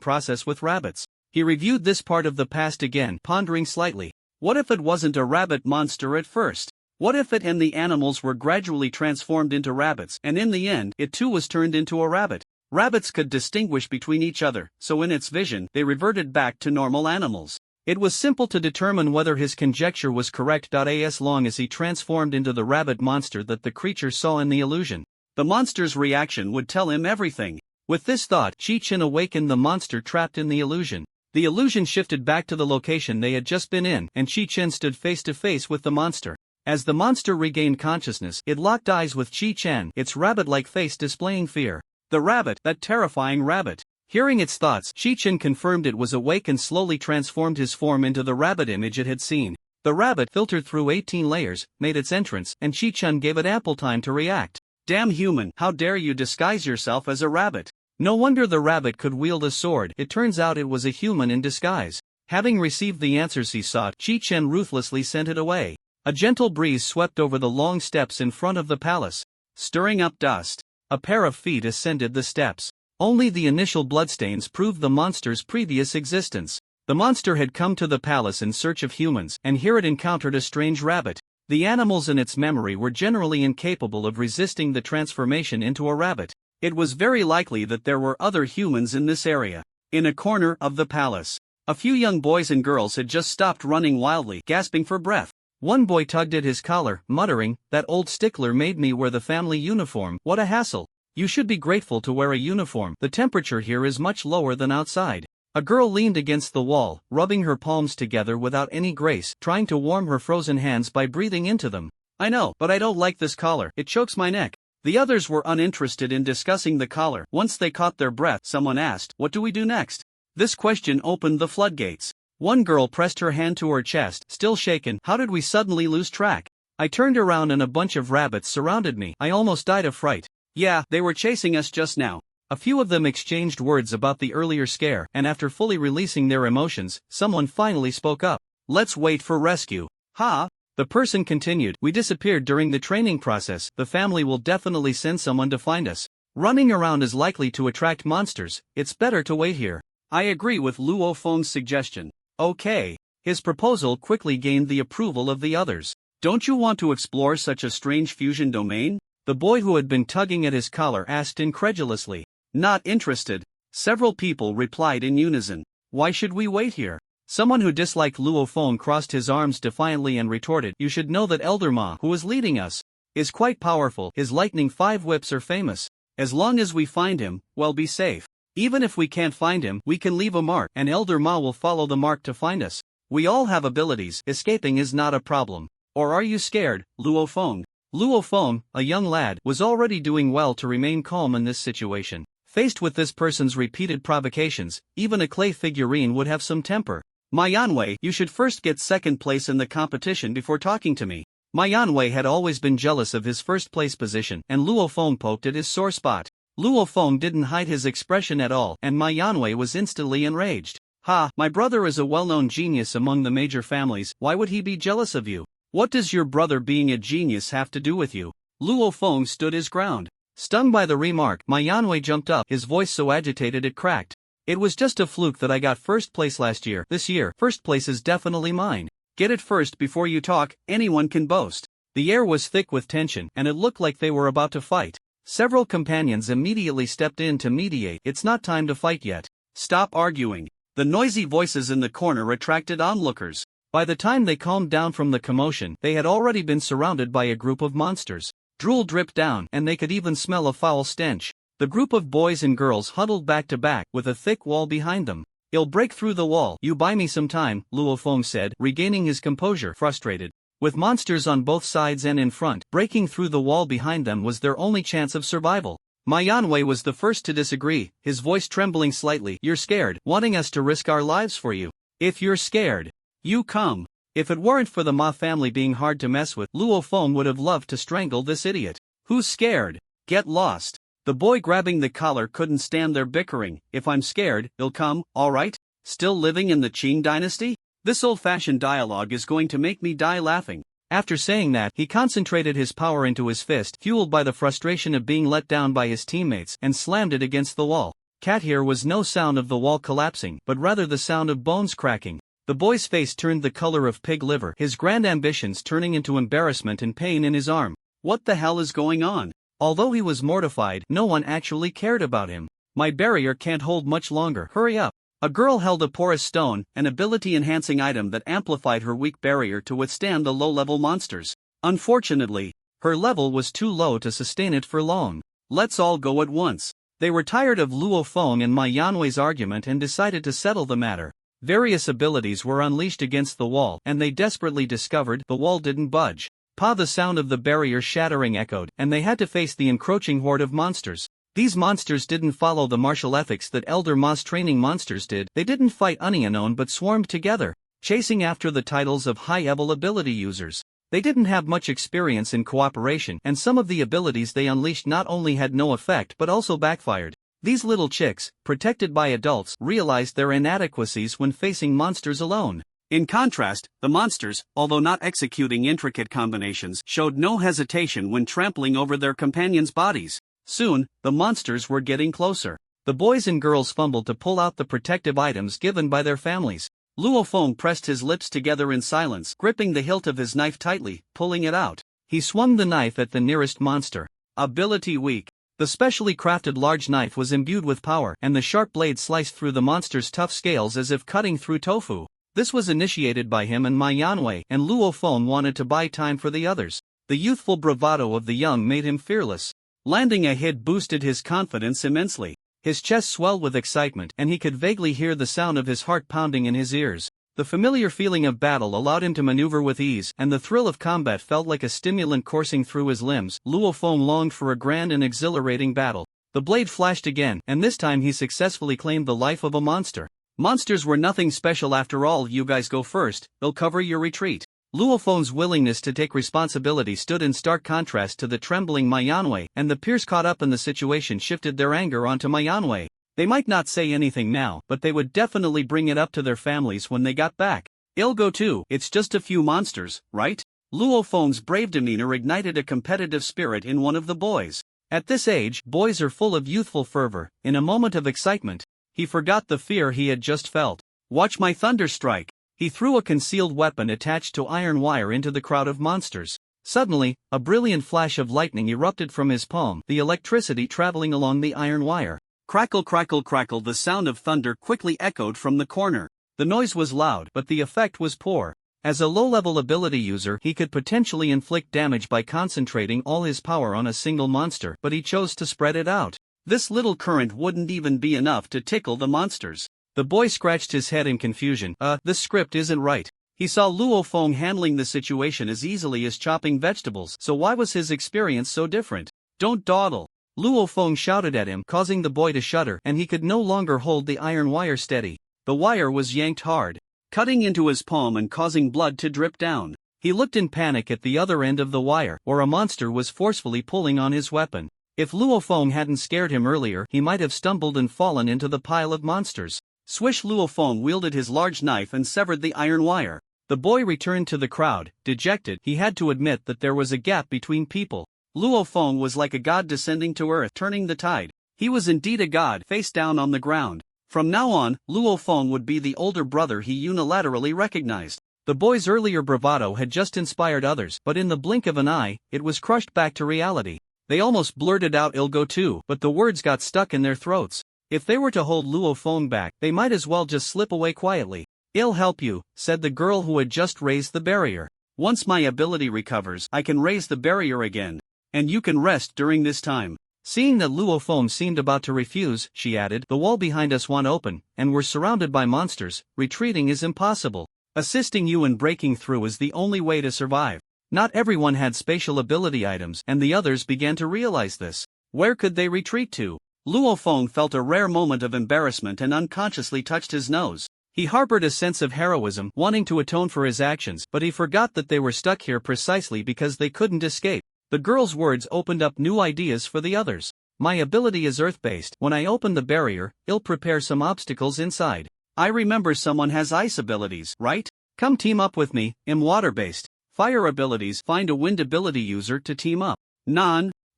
process with rabbits. He reviewed this part of the past again, pondering slightly. What if it wasn't a rabbit monster at first? What if it and the animals were gradually transformed into rabbits, and in the end, it too was turned into a rabbit? Rabbits could distinguish between each other, so in its vision, they reverted back to normal animals. It was simple to determine whether his conjecture was correct. As long as he transformed into the rabbit monster that the creature saw in the illusion, the monster's reaction would tell him everything. With this thought, Chi-chan awakened the monster trapped in the illusion. The illusion shifted back to the location they had just been in, and Chi-chan stood face to face with the monster. As the monster regained consciousness, it locked eyes with Chi-chan, its rabbit-like face displaying fear. The rabbit, that terrifying rabbit. Hearing its thoughts, Chi-chan confirmed it was awake and slowly transformed his form into the rabbit image it had seen. The rabbit, filtered through 18 layers, made its entrance, and Chi-chan gave it ample time to react. Damn human, how dare you disguise yourself as a rabbit? No wonder the rabbit could wield a sword. It turns out it was a human in disguise. Having received the answers he sought, Chi-chan ruthlessly sent it away. A gentle breeze swept over the long steps in front of the palace, stirring up dust. A pair of feet ascended the steps. Only the initial bloodstains proved the monster's previous existence. The monster had come to the palace in search of humans, and here it encountered a strange rabbit. The animals in its memory were generally incapable of resisting the transformation into a rabbit. It was very likely that there were other humans in this area. In a corner of the palace, a few young boys and girls had just stopped running wildly, gasping for breath. One boy tugged at his collar, muttering, "That old stickler made me wear the family uniform. What a hassle. You should be grateful to wear a uniform. The temperature here is much lower than outside." A girl leaned against the wall, rubbing her palms together without any grace, trying to warm her frozen hands by breathing into them. "I know, but I don't like this collar. It chokes my neck." The others were uninterested in discussing the collar. Once they caught their breath, someone asked, "What do we do next?" This question opened the floodgates. One girl pressed her hand to her chest, still shaken. "How did we suddenly lose track? I turned around and a bunch of rabbits surrounded me. I almost died of fright." "Yeah, they were chasing us just now." A few of them exchanged words about the earlier scare, and after fully releasing their emotions, someone finally spoke up. "Let's wait for rescue." "Ha?" The person continued, "We disappeared during the training process. The family will definitely send someone to find us. Running around is likely to attract monsters. It's better to wait here." "I agree with Luo Feng's suggestion." "Okay." His proposal quickly gained the approval of the others. "Don't you want to explore such a strange fusion domain?" The boy who had been tugging at his collar asked incredulously. "Not interested." Several people replied in unison. "Why should we wait here?" Someone who disliked Luo Feng crossed his arms defiantly and retorted, "You should know that Elder Ma, who is leading us, is quite powerful. His lightning 5 whips are famous. As long as we find him, we'll be safe. Even if we can't find him, we can leave a mark, and Elder Ma will follow the mark to find us. We all have abilities. Escaping is not a problem. Or are you scared, Luo Feng?" Luo Feng, a young lad, was already doing well to remain calm in this situation. Faced with this person's repeated provocations, even a clay figurine would have some temper. Ma Yanwei, you should first get second place in the competition before talking to me. Ma Yanwei had always been jealous of his first place position, and Luo Feng poked at his sore spot. Luo Feng didn't hide his expression at all, and Ma Yanwei was instantly enraged. Ha, my brother is a well-known genius among the major families, why would he be jealous of you? What does your brother being a genius have to do with you? Luo Feng stood his ground. Stung by the remark, Ma Yanwei jumped up, his voice so agitated it cracked. It was just a fluke that I got first place last year. This year, first place is definitely mine. Get it first before you talk, anyone can boast. The air was thick with tension, and it looked like they were about to fight. Several companions immediately stepped in to mediate. It's not time to fight yet. Stop arguing. The noisy voices in the corner attracted onlookers. By the time they calmed down from the commotion, they had already been surrounded by a group of monsters. Drool dripped down, and they could even smell a foul stench. The group of boys and girls huddled back to back, with a thick wall behind them. I'll break through the wall. You buy me some time, Luo Feng said, regaining his composure, frustrated. With monsters on both sides and in front, breaking through the wall behind them was their only chance of survival. Ma Yanwei was the first to disagree, his voice trembling slightly. You're scared, wanting us to risk our lives for you. If you're scared, you come. If it weren't for the Ma family being hard to mess with, Luo Feng would have loved to strangle this idiot. Who's scared? Get lost. The boy grabbing the collar couldn't stand their bickering. If I'm scared, I'll come, alright? Still living in the Qing dynasty? This old-fashioned dialogue is going to make me die laughing. After saying that, he concentrated his power into his fist, fueled by the frustration of being let down by his teammates, and slammed it against the wall. Here was no sound of the wall collapsing, but rather the sound of bones cracking. The boy's face turned the color of pig liver, his grand ambitions turning into embarrassment and pain in his arm. What the hell is going on? Although he was mortified, no one actually cared about him. My barrier can't hold much longer, hurry up. A girl held a porous stone, an ability-enhancing item that amplified her weak barrier to withstand the low-level monsters. Unfortunately, her level was too low to sustain it for long. Let's all go at once. They were tired of Luo Feng and Ma Yanwei's argument and decided to settle the matter. Various abilities were unleashed against the wall, and they desperately discovered the wall didn't budge. The sound of the barrier shattering echoed, and they had to face the encroaching horde of monsters. These monsters didn't follow the martial ethics that Elder Ma's training monsters did. They didn't fight unknown but swarmed together, chasing after the titles of high-level ability users. They didn't have much experience in cooperation, and some of the abilities they unleashed not only had no effect but also backfired. These little chicks, protected by adults, realized their inadequacies when facing monsters alone. In contrast, the monsters, although not executing intricate combinations, showed no hesitation when trampling over their companions' bodies. Soon, the monsters were getting closer. The boys and girls fumbled to pull out the protective items given by their families. Luo Feng pressed his lips together in silence, gripping the hilt of his knife tightly, pulling it out. He swung the knife at the nearest monster. Ability weak. The specially crafted large knife was imbued with power, and the sharp blade sliced through the monster's tough scales as if cutting through tofu. This was initiated by him and Ma Yanwei, and Luo Feng wanted to buy time for the others. The youthful bravado of the young made him fearless. Landing a hit boosted his confidence immensely. His chest swelled with excitement, and he could vaguely hear the sound of his heart pounding in his ears. The familiar feeling of battle allowed him to maneuver with ease, and the thrill of combat felt like a stimulant coursing through his limbs. Luo Feng longed for a grand and exhilarating battle. The blade flashed again, and this time he successfully claimed the life of a monster. Monsters were nothing special after all. You guys go first, they'll cover your retreat. Luo Feng's willingness to take responsibility stood in stark contrast to the trembling Ma Yanwei, and the peers caught up in the situation shifted their anger onto Ma Yanwei. They might not say anything now, but they would definitely bring it up to their families when they got back. I'll go too, it's just a few monsters, right? Luo Feng's brave demeanor ignited a competitive spirit in one of the boys. At this age, boys are full of youthful fervor. In a moment of excitement, he forgot the fear he had just felt. Watch my thunder strike. He threw a concealed weapon attached to iron wire into the crowd of monsters. Suddenly, a brilliant flash of lightning erupted from his palm, the electricity traveling along the iron wire. Crackle crackle crackle, the sound of thunder quickly echoed from the corner. The noise was loud, but the effect was poor. As a low-level ability user, he could potentially inflict damage by concentrating all his power on a single monster, but he chose to spread it out. This little current wouldn't even be enough to tickle the monsters. The boy scratched his head in confusion. This script isn't right. He saw Luo Feng handling the situation as easily as chopping vegetables, so why was his experience so different? Don't dawdle. Luo Feng shouted at him, causing the boy to shudder, and he could no longer hold the iron wire steady. The wire was yanked hard. cutting into his palm and causing blood to drip down. He looked in panic at the other end of the wire, where a monster was forcefully pulling on his weapon. If Luo Feng hadn't scared him earlier, he might have stumbled and fallen into the pile of monsters. Swish! Luo Feng wielded his large knife and severed the iron wire. The boy returned to the crowd, dejected. He had to admit that there was a gap between people. Luo Feng was like a god descending to earth, turning the tide. He was indeed a god, face down on the ground. From now on, Luo Feng would be the older brother he unilaterally recognized. The boy's earlier bravado had just inspired others, but in the blink of an eye, it was crushed back to reality. They almost blurted out "I'll go too," but the words got stuck in their throats. If they were to hold Luo Feng back, they might as well just slip away quietly. "I'll help you," said the girl who had just raised the barrier. "Once my ability recovers, I can raise the barrier again. And you can rest during this time." Seeing that Luo Feng seemed about to refuse, she added, "The wall behind us won't open, and we're surrounded by monsters. Retreating is impossible. Assisting you in breaking through is the only way to survive." Not everyone had spatial ability items, and the others began to realize this. Where could they retreat to? Luo Feng felt a rare moment of embarrassment and unconsciously touched his nose. He harbored a sense of heroism, wanting to atone for his actions, but he forgot that they were stuck here precisely because they couldn't escape. The girl's words opened up new ideas for the others. "My ability is earth-based. When I open the barrier, I'll prepare some obstacles inside. I remember someone has ice abilities, right? Come team up with me. I'm water-based. Fire abilities. Find a wind ability user to team up.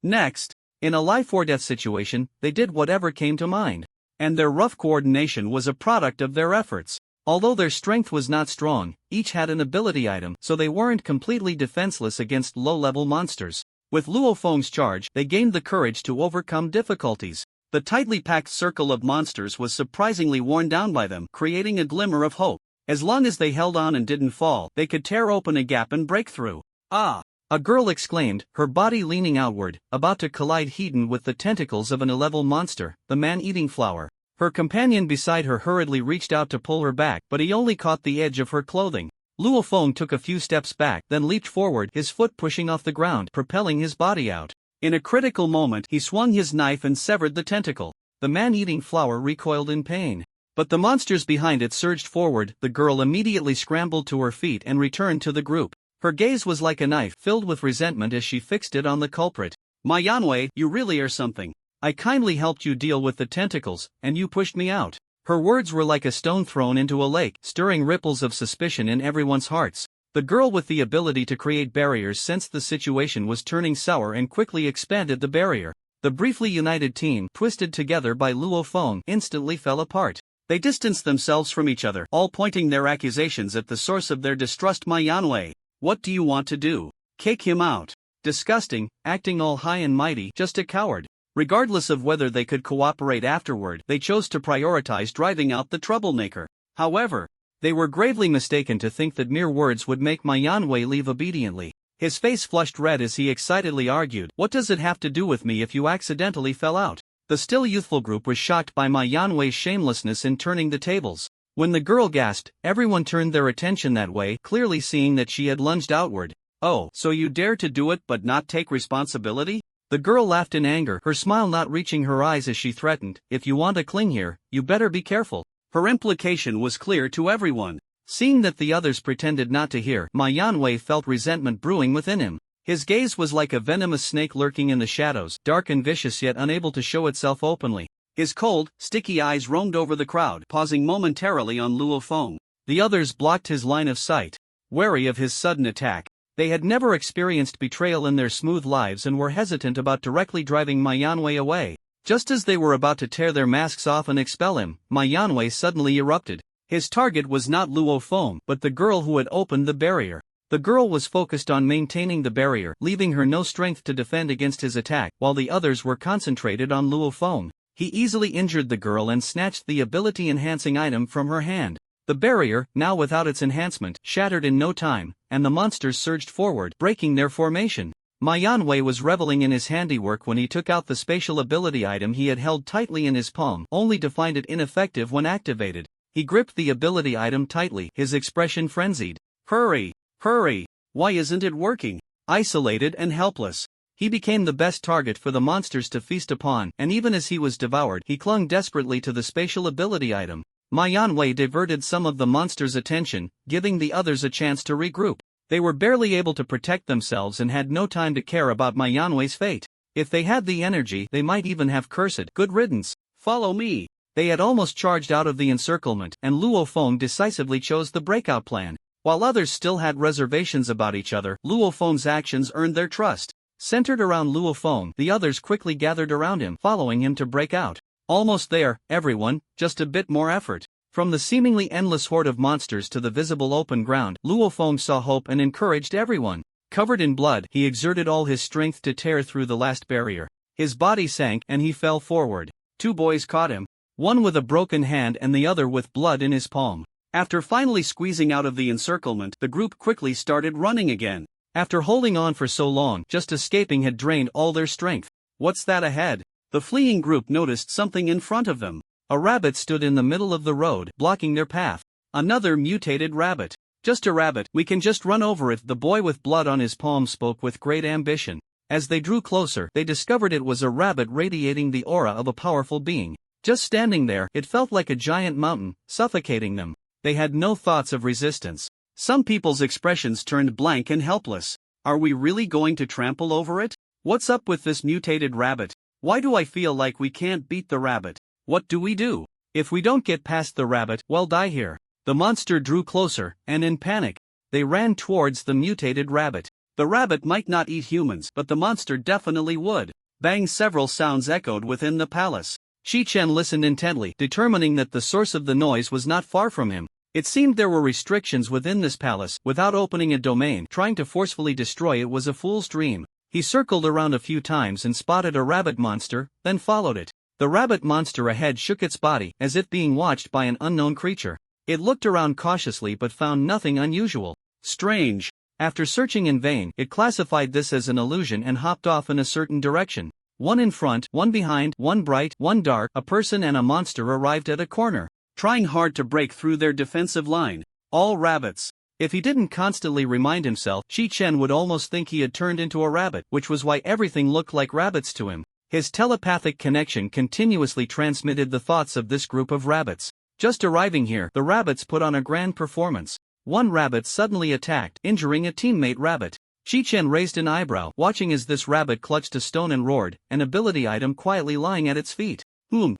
Next." In a life-or-death situation, they did whatever came to mind. And their rough coordination was a product of their efforts. Although their strength was not strong, each had an ability item, so they weren't completely defenseless against low-level monsters. With Luo Feng's charge, they gained the courage to overcome difficulties. The tightly packed circle of monsters was surprisingly worn down by them, creating a glimmer of hope. As long as they held on and didn't fall, they could tear open a gap and break through. "Ah!" a girl exclaimed, her body leaning outward, about to collide head-on with the tentacles of an 11 monster, the man-eating flower. Her companion beside her hurriedly reached out to pull her back, but he only caught the edge of her clothing. Luo Feng took a few steps back, then leaped forward, his foot pushing off the ground, propelling his body out. In a critical moment, he swung his knife and severed the tentacle. The man-eating flower recoiled in pain. But the monsters behind it surged forward. The girl immediately scrambled to her feet and returned to the group. Her gaze was like a knife, filled with resentment as she fixed it on the culprit. "My Yanwei, you really are something. I kindly helped you deal with the tentacles, and you pushed me out." Her words were like a stone thrown into a lake, stirring ripples of suspicion in everyone's hearts. The girl with the ability to create barriers sensed the situation was turning sour and quickly expanded the barrier. The briefly united team, twisted together by Luo Feng, instantly fell apart. They distanced themselves from each other, all pointing their accusations at the source of their distrust. "My Yanwei, what do you want to do? Kick him out. Disgusting, acting all high and mighty, just a coward." Regardless of whether they could cooperate afterward, they chose to prioritize driving out the troublemaker. However, they were gravely mistaken to think that mere words would make Ma Yanwei leave obediently. His face flushed red as he excitedly argued, "What does it have to do with me if you accidentally fell out?" The still youthful group was shocked by Ma Yanwei's shamelessness in turning the tables. When the girl gasped, everyone turned their attention that way, clearly seeing that she had lunged outward. "Oh, so you dare to do it but not take responsibility?" The girl laughed in anger, her smile not reaching her eyes as she threatened, "If you want to cling here, you better be careful." Her implication was clear to everyone. Seeing that the others pretended not to hear, Ma Yanwei felt resentment brewing within him. His gaze was like a venomous snake lurking in the shadows, dark and vicious yet unable to show itself openly. His cold, sticky eyes roamed over the crowd, pausing momentarily on Luo Feng. The others blocked his line of sight, wary of his sudden attack. They had never experienced betrayal in their smooth lives and were hesitant about directly driving Ma Yanwei away. Just as they were about to tear their masks off and expel him, Ma Yanwei suddenly erupted. His target was not Luo Feng, but the girl who had opened the barrier. The girl was focused on maintaining the barrier, leaving her no strength to defend against his attack, while the others were concentrated on Luo Feng. He easily injured the girl and snatched the ability-enhancing item from her hand. The barrier, now without its enhancement, shattered in no time, and the monsters surged forward, breaking their formation. Ma Yanwei was reveling in his handiwork when he took out the spatial ability item he had held tightly in his palm, only to find it ineffective when activated. He gripped the ability item tightly, his expression frenzied. Hurry! Hurry! Why isn't it working?" Isolated and helpless, he became the best target for the monsters to feast upon, and even as he was devoured, he clung desperately to the spatial ability item. Manhwa diverted some of the monsters' attention, giving the others a chance to regroup. They were barely able to protect themselves and had no time to care about Manhwa's fate. If they had the energy, they might even have cursed, "Good riddance, follow me." They had almost charged out of the encirclement, and Luo Feng decisively chose the breakout plan. While others still had reservations about each other, Luo Feng's actions earned their trust. Centered around Luo Feng, the others quickly gathered around him, following him to break out. Almost there, everyone, just a bit more effort. From the seemingly endless horde of monsters to the visible open ground, Luo Feng saw hope and encouraged everyone. Covered in blood, he exerted all his strength to tear through the last barrier. His body sank and he fell forward. Two boys caught him, one with a broken hand and the other with blood in his palm. After finally squeezing out of the encirclement, the group quickly started running again. After holding on for so long, just escaping had drained all their strength. What's that ahead? The fleeing group noticed something in front of them. A rabbit stood in the middle of the road, blocking their path. Another mutated rabbit. "Just a rabbit, we can just run over it," the boy with blood on his palm spoke with great ambition. As they drew closer, they discovered it was a rabbit radiating the aura of a powerful being. Just standing there, it felt like a giant mountain, suffocating them. They had no thoughts of resistance. Some people's expressions turned blank and helpless. Are we really going to trample over it? What's up with this mutated rabbit? Why do I feel like we can't beat the rabbit? What do we do? If we don't get past the rabbit, we'll die here. The monster drew closer, and in panic, they ran towards the mutated rabbit. The rabbit might not eat humans, but the monster definitely would. Bang! Several sounds echoed within the palace. Chi-Chen listened intently, determining that the source of the noise was not far from him. It seemed there were restrictions within this palace. Without opening a domain, trying to forcefully destroy it was a fool's dream. He circled around a few times and spotted a rabbit monster, then followed it. The rabbit monster ahead shook its body, as if being watched by an unknown creature. It looked around cautiously but found nothing unusual. Strange. After searching in vain, it classified this as an illusion and hopped off in a certain direction. One in front, one behind, one bright, one dark, a person and a monster arrived at a corner, trying hard to break through their defensive line. All rabbits. If he didn't constantly remind himself, Chi-Chen would almost think he had turned into a rabbit, which was why everything looked like rabbits to him. His telepathic connection continuously transmitted the thoughts of this group of rabbits. Just arriving here, the rabbits put on a grand performance. One rabbit suddenly attacked, injuring a teammate rabbit. Chi-Chen raised an eyebrow, watching as this rabbit clutched a stone and roared, an ability item quietly lying at its feet.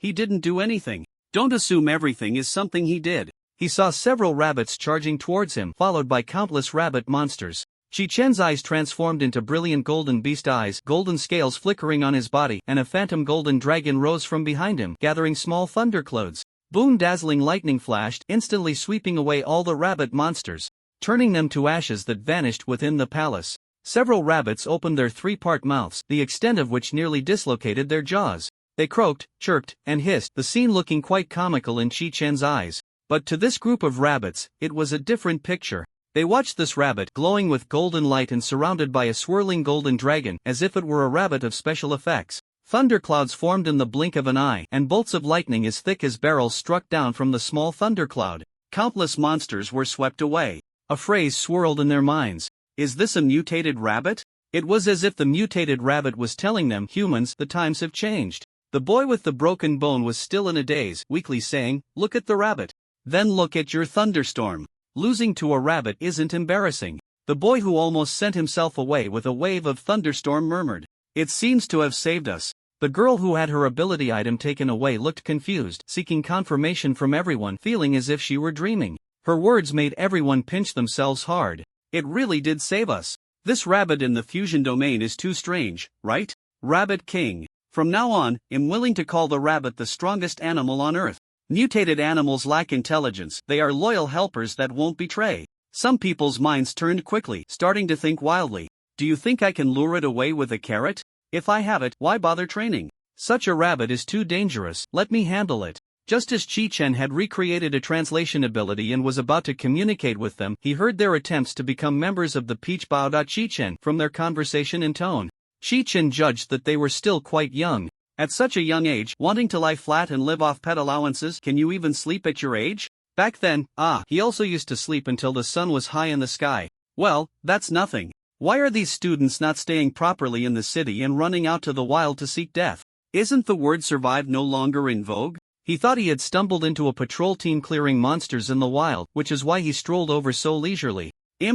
He didn't do anything. Don't assume everything is something he did. He saw several rabbits charging towards him, followed by countless rabbit monsters. Chi-Chen's eyes transformed into brilliant golden beast eyes, golden scales flickering on his body, and a phantom golden dragon rose from behind him, gathering small thunderclouds. Boom! Dazzling lightning flashed, instantly sweeping away all the rabbit monsters, turning them to ashes that vanished within the palace. Several rabbits opened their three-part mouths, the extent of which nearly dislocated their jaws. They croaked, chirped, and hissed, the scene looking quite comical in Chi-Chen's eyes. But to this group of rabbits, it was a different picture. They watched this rabbit glowing with golden light and surrounded by a swirling golden dragon, as if it were a rabbit of special effects. Thunderclouds formed in the blink of an eye, and bolts of lightning as thick as barrels struck down from the small thundercloud. Countless monsters were swept away. A phrase swirled in their minds. Is this a mutated rabbit? It was as if the mutated rabbit was telling them, humans, the times have changed. The boy with the broken bone was still in a daze, weakly saying, look at the rabbit. Then look at your thunderstorm. Losing to a rabbit isn't embarrassing. The boy who almost sent himself away with a wave of thunderstorm murmured. It seems to have saved us. The girl who had her ability item taken away looked confused, seeking confirmation from everyone, feeling as if she were dreaming. Her words made everyone pinch themselves hard. It really did save us. This rabbit in the fusion domain is too strange, right? Rabbit King. From now on, I'm willing to call the rabbit the strongest animal on Earth. Mutated animals lack intelligence, they are loyal helpers that won't betray. Some people's minds turned quickly, starting to think wildly. Do you think I can lure it away with a carrot? If I have it, why bother training? Such a rabbit is too dangerous, let me handle it. Just as Chi-Chen had recreated a translation ability and was about to communicate with them, he heard their attempts to become members of the Peach Bao. Chi-Chen, from their conversation and tone, Chi-Chen judged that they were still quite young. At such a young age, wanting to lie flat and live off pet allowances, can you even sleep at your age? Back then, he also used to sleep until the sun was high in the sky. Well, that's nothing. Why are these students not staying properly in the city and running out to the wild to seek death? Isn't the word survive no longer in vogue? He thought he had stumbled into a patrol team clearing monsters in the wild, which is why he strolled over so leisurely.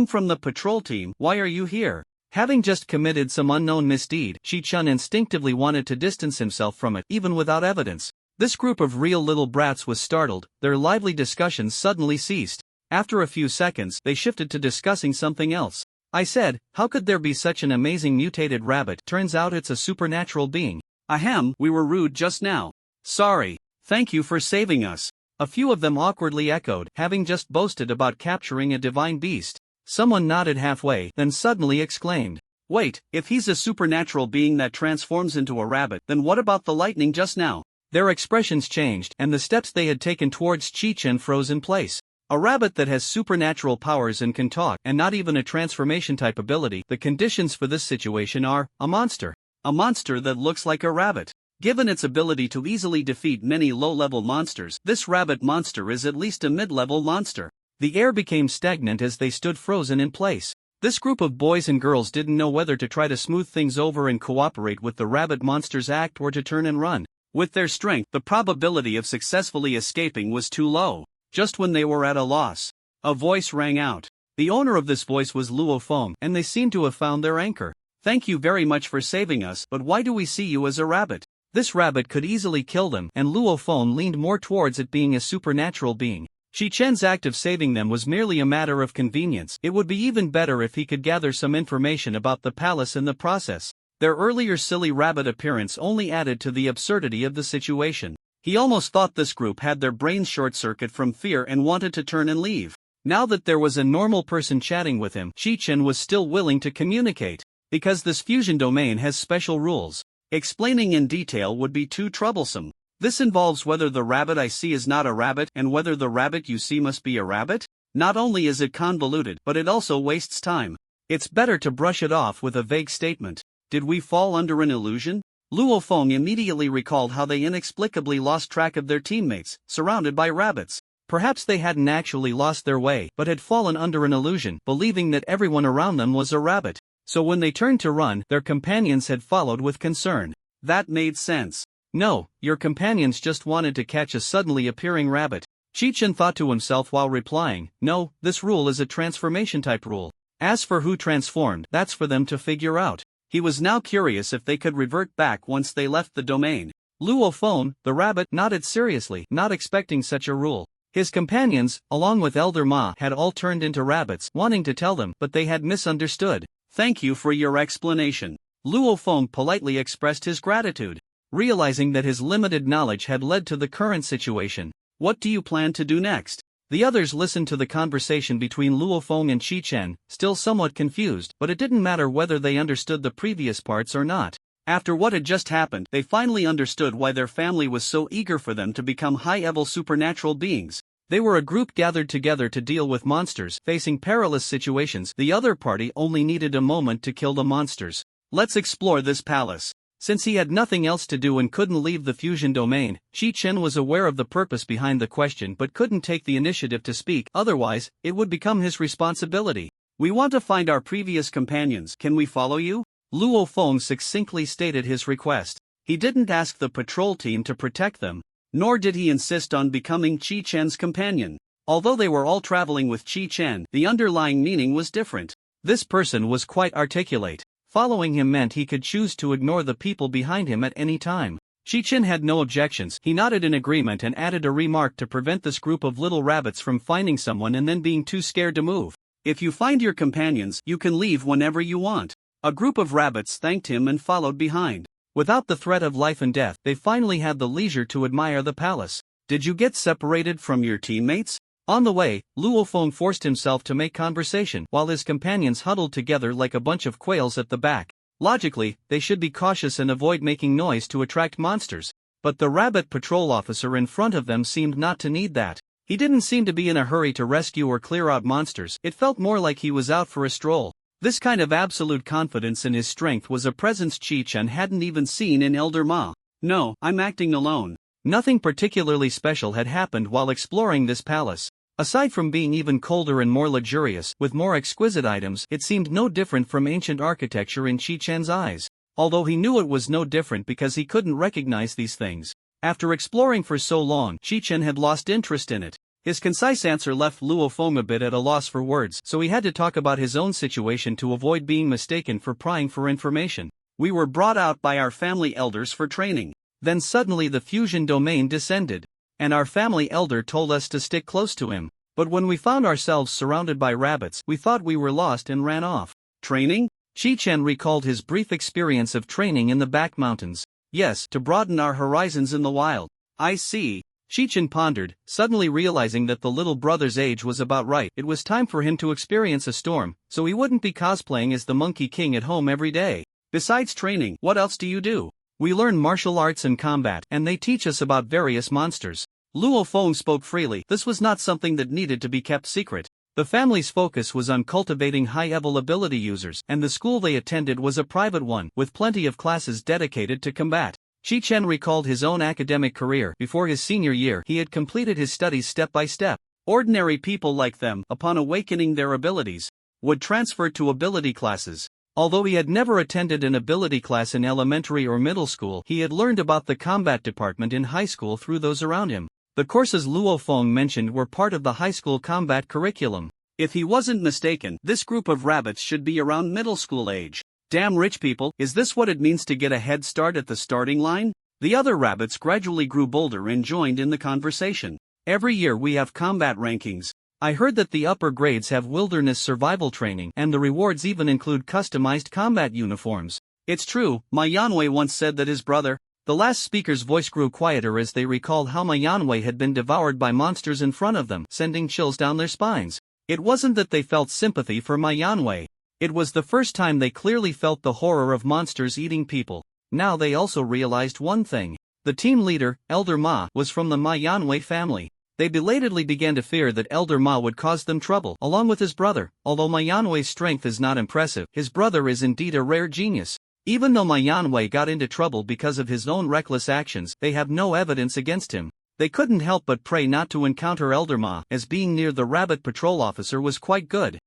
From the patrol team, why are you here? Having just committed some unknown misdeed, Chi-chun instinctively wanted to distance himself from it, even without evidence. This group of real little brats was startled, their lively discussions suddenly ceased. After a few seconds, they shifted to discussing something else. I said, how could there be such an amazing mutated rabbit? Turns out it's a supernatural being. Ahem, we were rude just now. Sorry. Thank you for saving us. A few of them awkwardly echoed, having just boasted about capturing a divine beast. Someone nodded halfway, then suddenly exclaimed, wait, if he's a supernatural being that transforms into a rabbit, then what about the lightning just now? Their expressions changed, and the steps they had taken towards Chi-chun froze in place. A rabbit that has supernatural powers and can talk, and not even a transformation type ability. The conditions for this situation are, a monster. A monster that looks like a rabbit. Given its ability to easily defeat many low-level monsters, this rabbit monster is at least a mid-level monster. The air became stagnant as they stood frozen in place. This group of boys and girls didn't know whether to try to smooth things over and cooperate with the rabbit monster's act or to turn and run. With their strength, the probability of successfully escaping was too low. Just when they were at a loss, a voice rang out. The owner of this voice was Luo Feng, and they seemed to have found their anchor. Thank you very much for saving us, but why do we see you as a rabbit? This rabbit could easily kill them, and Luo Feng leaned more towards it being a supernatural being. Chi-chun's act of saving them was merely a matter of convenience. It would be even better if he could gather some information about the palace in the process. Their earlier silly rabbit appearance only added to the absurdity of the situation. He almost thought this group had their brains short-circuit from fear and wanted to turn and leave. Now that there was a normal person chatting with him, Chi-chun was still willing to communicate. Because this fusion domain has special rules. Explaining in detail would be too troublesome. This involves whether the rabbit I see is not a rabbit and whether the rabbit you see must be a rabbit. Not only is it convoluted, but it also wastes time. It's better to brush it off with a vague statement. Did we fall under an illusion? Luo Feng immediately recalled how they inexplicably lost track of their teammates, surrounded by rabbits. Perhaps they hadn't actually lost their way, but had fallen under an illusion, believing that everyone around them was a rabbit. So when they turned to run, their companions had followed with concern. That made sense. No, your companions just wanted to catch a suddenly appearing rabbit. Chi-chun thought to himself while replying, no, this rule is a transformation type rule. As for who transformed, that's for them to figure out. He was now curious if they could revert back once they left the domain. Luo Feng, the rabbit, nodded seriously, not expecting such a rule. His companions, along with Elder Ma, had all turned into rabbits, wanting to tell them, but they had misunderstood. Thank you for your explanation. Luo Feng politely expressed his gratitude, realizing that his limited knowledge had led to the current situation. What do you plan to do next? The others listened to the conversation between Luo Feng and Chi-chun, still somewhat confused, but it didn't matter whether they understood the previous parts or not. After what had just happened, they finally understood why their family was so eager for them to become high-level supernatural beings. They were a group gathered together to deal with monsters, facing perilous situations. The other party only needed a moment to kill the monsters. Let's explore this palace. Since he had nothing else to do and couldn't leave the fusion domain, Chi-chun was aware of the purpose behind the question but couldn't take the initiative to speak, otherwise, it would become his responsibility. We want to find our previous companions, can we follow you? Luo Feng succinctly stated his request. He didn't ask the patrol team to protect them, nor did he insist on becoming Chi-chun's companion. Although they were all traveling with Chi-chun, the underlying meaning was different. This person was quite articulate. Following him meant he could choose to ignore the people behind him at any time. Chi-chun had no objections. He nodded in agreement and added a remark to prevent this group of little rabbits from finding someone and then being too scared to move. If you find your companions, you can leave whenever you want. A group of rabbits thanked him and followed behind. Without the threat of life and death, they finally had the leisure to admire the palace. Did you get separated from your teammates? On the way, Luo Feng forced himself to make conversation, while his companions huddled together like a bunch of quails at the back. Logically, they should be cautious and avoid making noise to attract monsters. But the rabbit patrol officer in front of them seemed not to need that. He didn't seem to be in a hurry to rescue or clear out monsters. It felt more like he was out for a stroll. This kind of absolute confidence in his strength was a presence Chi-chun hadn't even seen in Elder Ma. No, I'm acting alone. Nothing particularly special had happened while exploring this palace. Aside from being even colder and more luxurious, with more exquisite items, it seemed no different from ancient architecture in Chi-chun's eyes. Although he knew it was no different because he couldn't recognize these things. After exploring for so long, Chi-Chen had lost interest in it. His concise answer left Luo Feng a bit at a loss for words, so he had to talk about his own situation to avoid being mistaken for prying for information. We were brought out by our family elders for training. Then suddenly the fusion domain descended, and our family elder told us to stick close to him. But when we found ourselves surrounded by rabbits, we thought we were lost and ran off. Training? Chi-Chen recalled his brief experience of training in the back mountains. Yes, to broaden our horizons in the wild. I see. Chi-Chen pondered, suddenly realizing that the little brother's age was about right. It was time for him to experience a storm, so he wouldn't be cosplaying as the Monkey King at home every day. Besides training, what else do you do? We learn martial arts and combat, and they teach us about various monsters. Luo Feng spoke freely. This was not something that needed to be kept secret. The family's focus was on cultivating high-level ability users, and the school they attended was a private one, with plenty of classes dedicated to combat. Chi-Chen recalled his own academic career. Before his senior year, he had completed his studies step by step. Ordinary people like them, upon awakening their abilities, would transfer to ability classes. Although he had never attended an ability class in elementary or middle school, he had learned about the combat department in high school through those around him. The courses Luo Feng mentioned were part of the high school combat curriculum. If he wasn't mistaken, this group of rabbits should be around middle school age. Damn rich people, is this what it means to get a head start at the starting line? The other rabbits gradually grew bolder and joined in the conversation. Every year we have combat rankings. I heard that the upper grades have wilderness survival training, and the rewards even include customized combat uniforms. It's true, Ma Yanwei once said that his brother. The last speaker's voice grew quieter as they recalled how Ma Yanwei had been devoured by monsters in front of them, sending chills down their spines. It wasn't that they felt sympathy for Ma Yanwei. It was the first time they clearly felt the horror of monsters eating people. Now they also realized one thing. The team leader, Elder Ma, was from the Ma Yanwei family. They belatedly began to fear that Elder Ma would cause them trouble, along with his brother. Although Ma Yanwei's strength is not impressive, his brother is indeed a rare genius. Even though Ma Yanwei got into trouble because of his own reckless actions, they have no evidence against him. They couldn't help but pray not to encounter Elder Ma, as being near the rabbit patrol officer was quite good.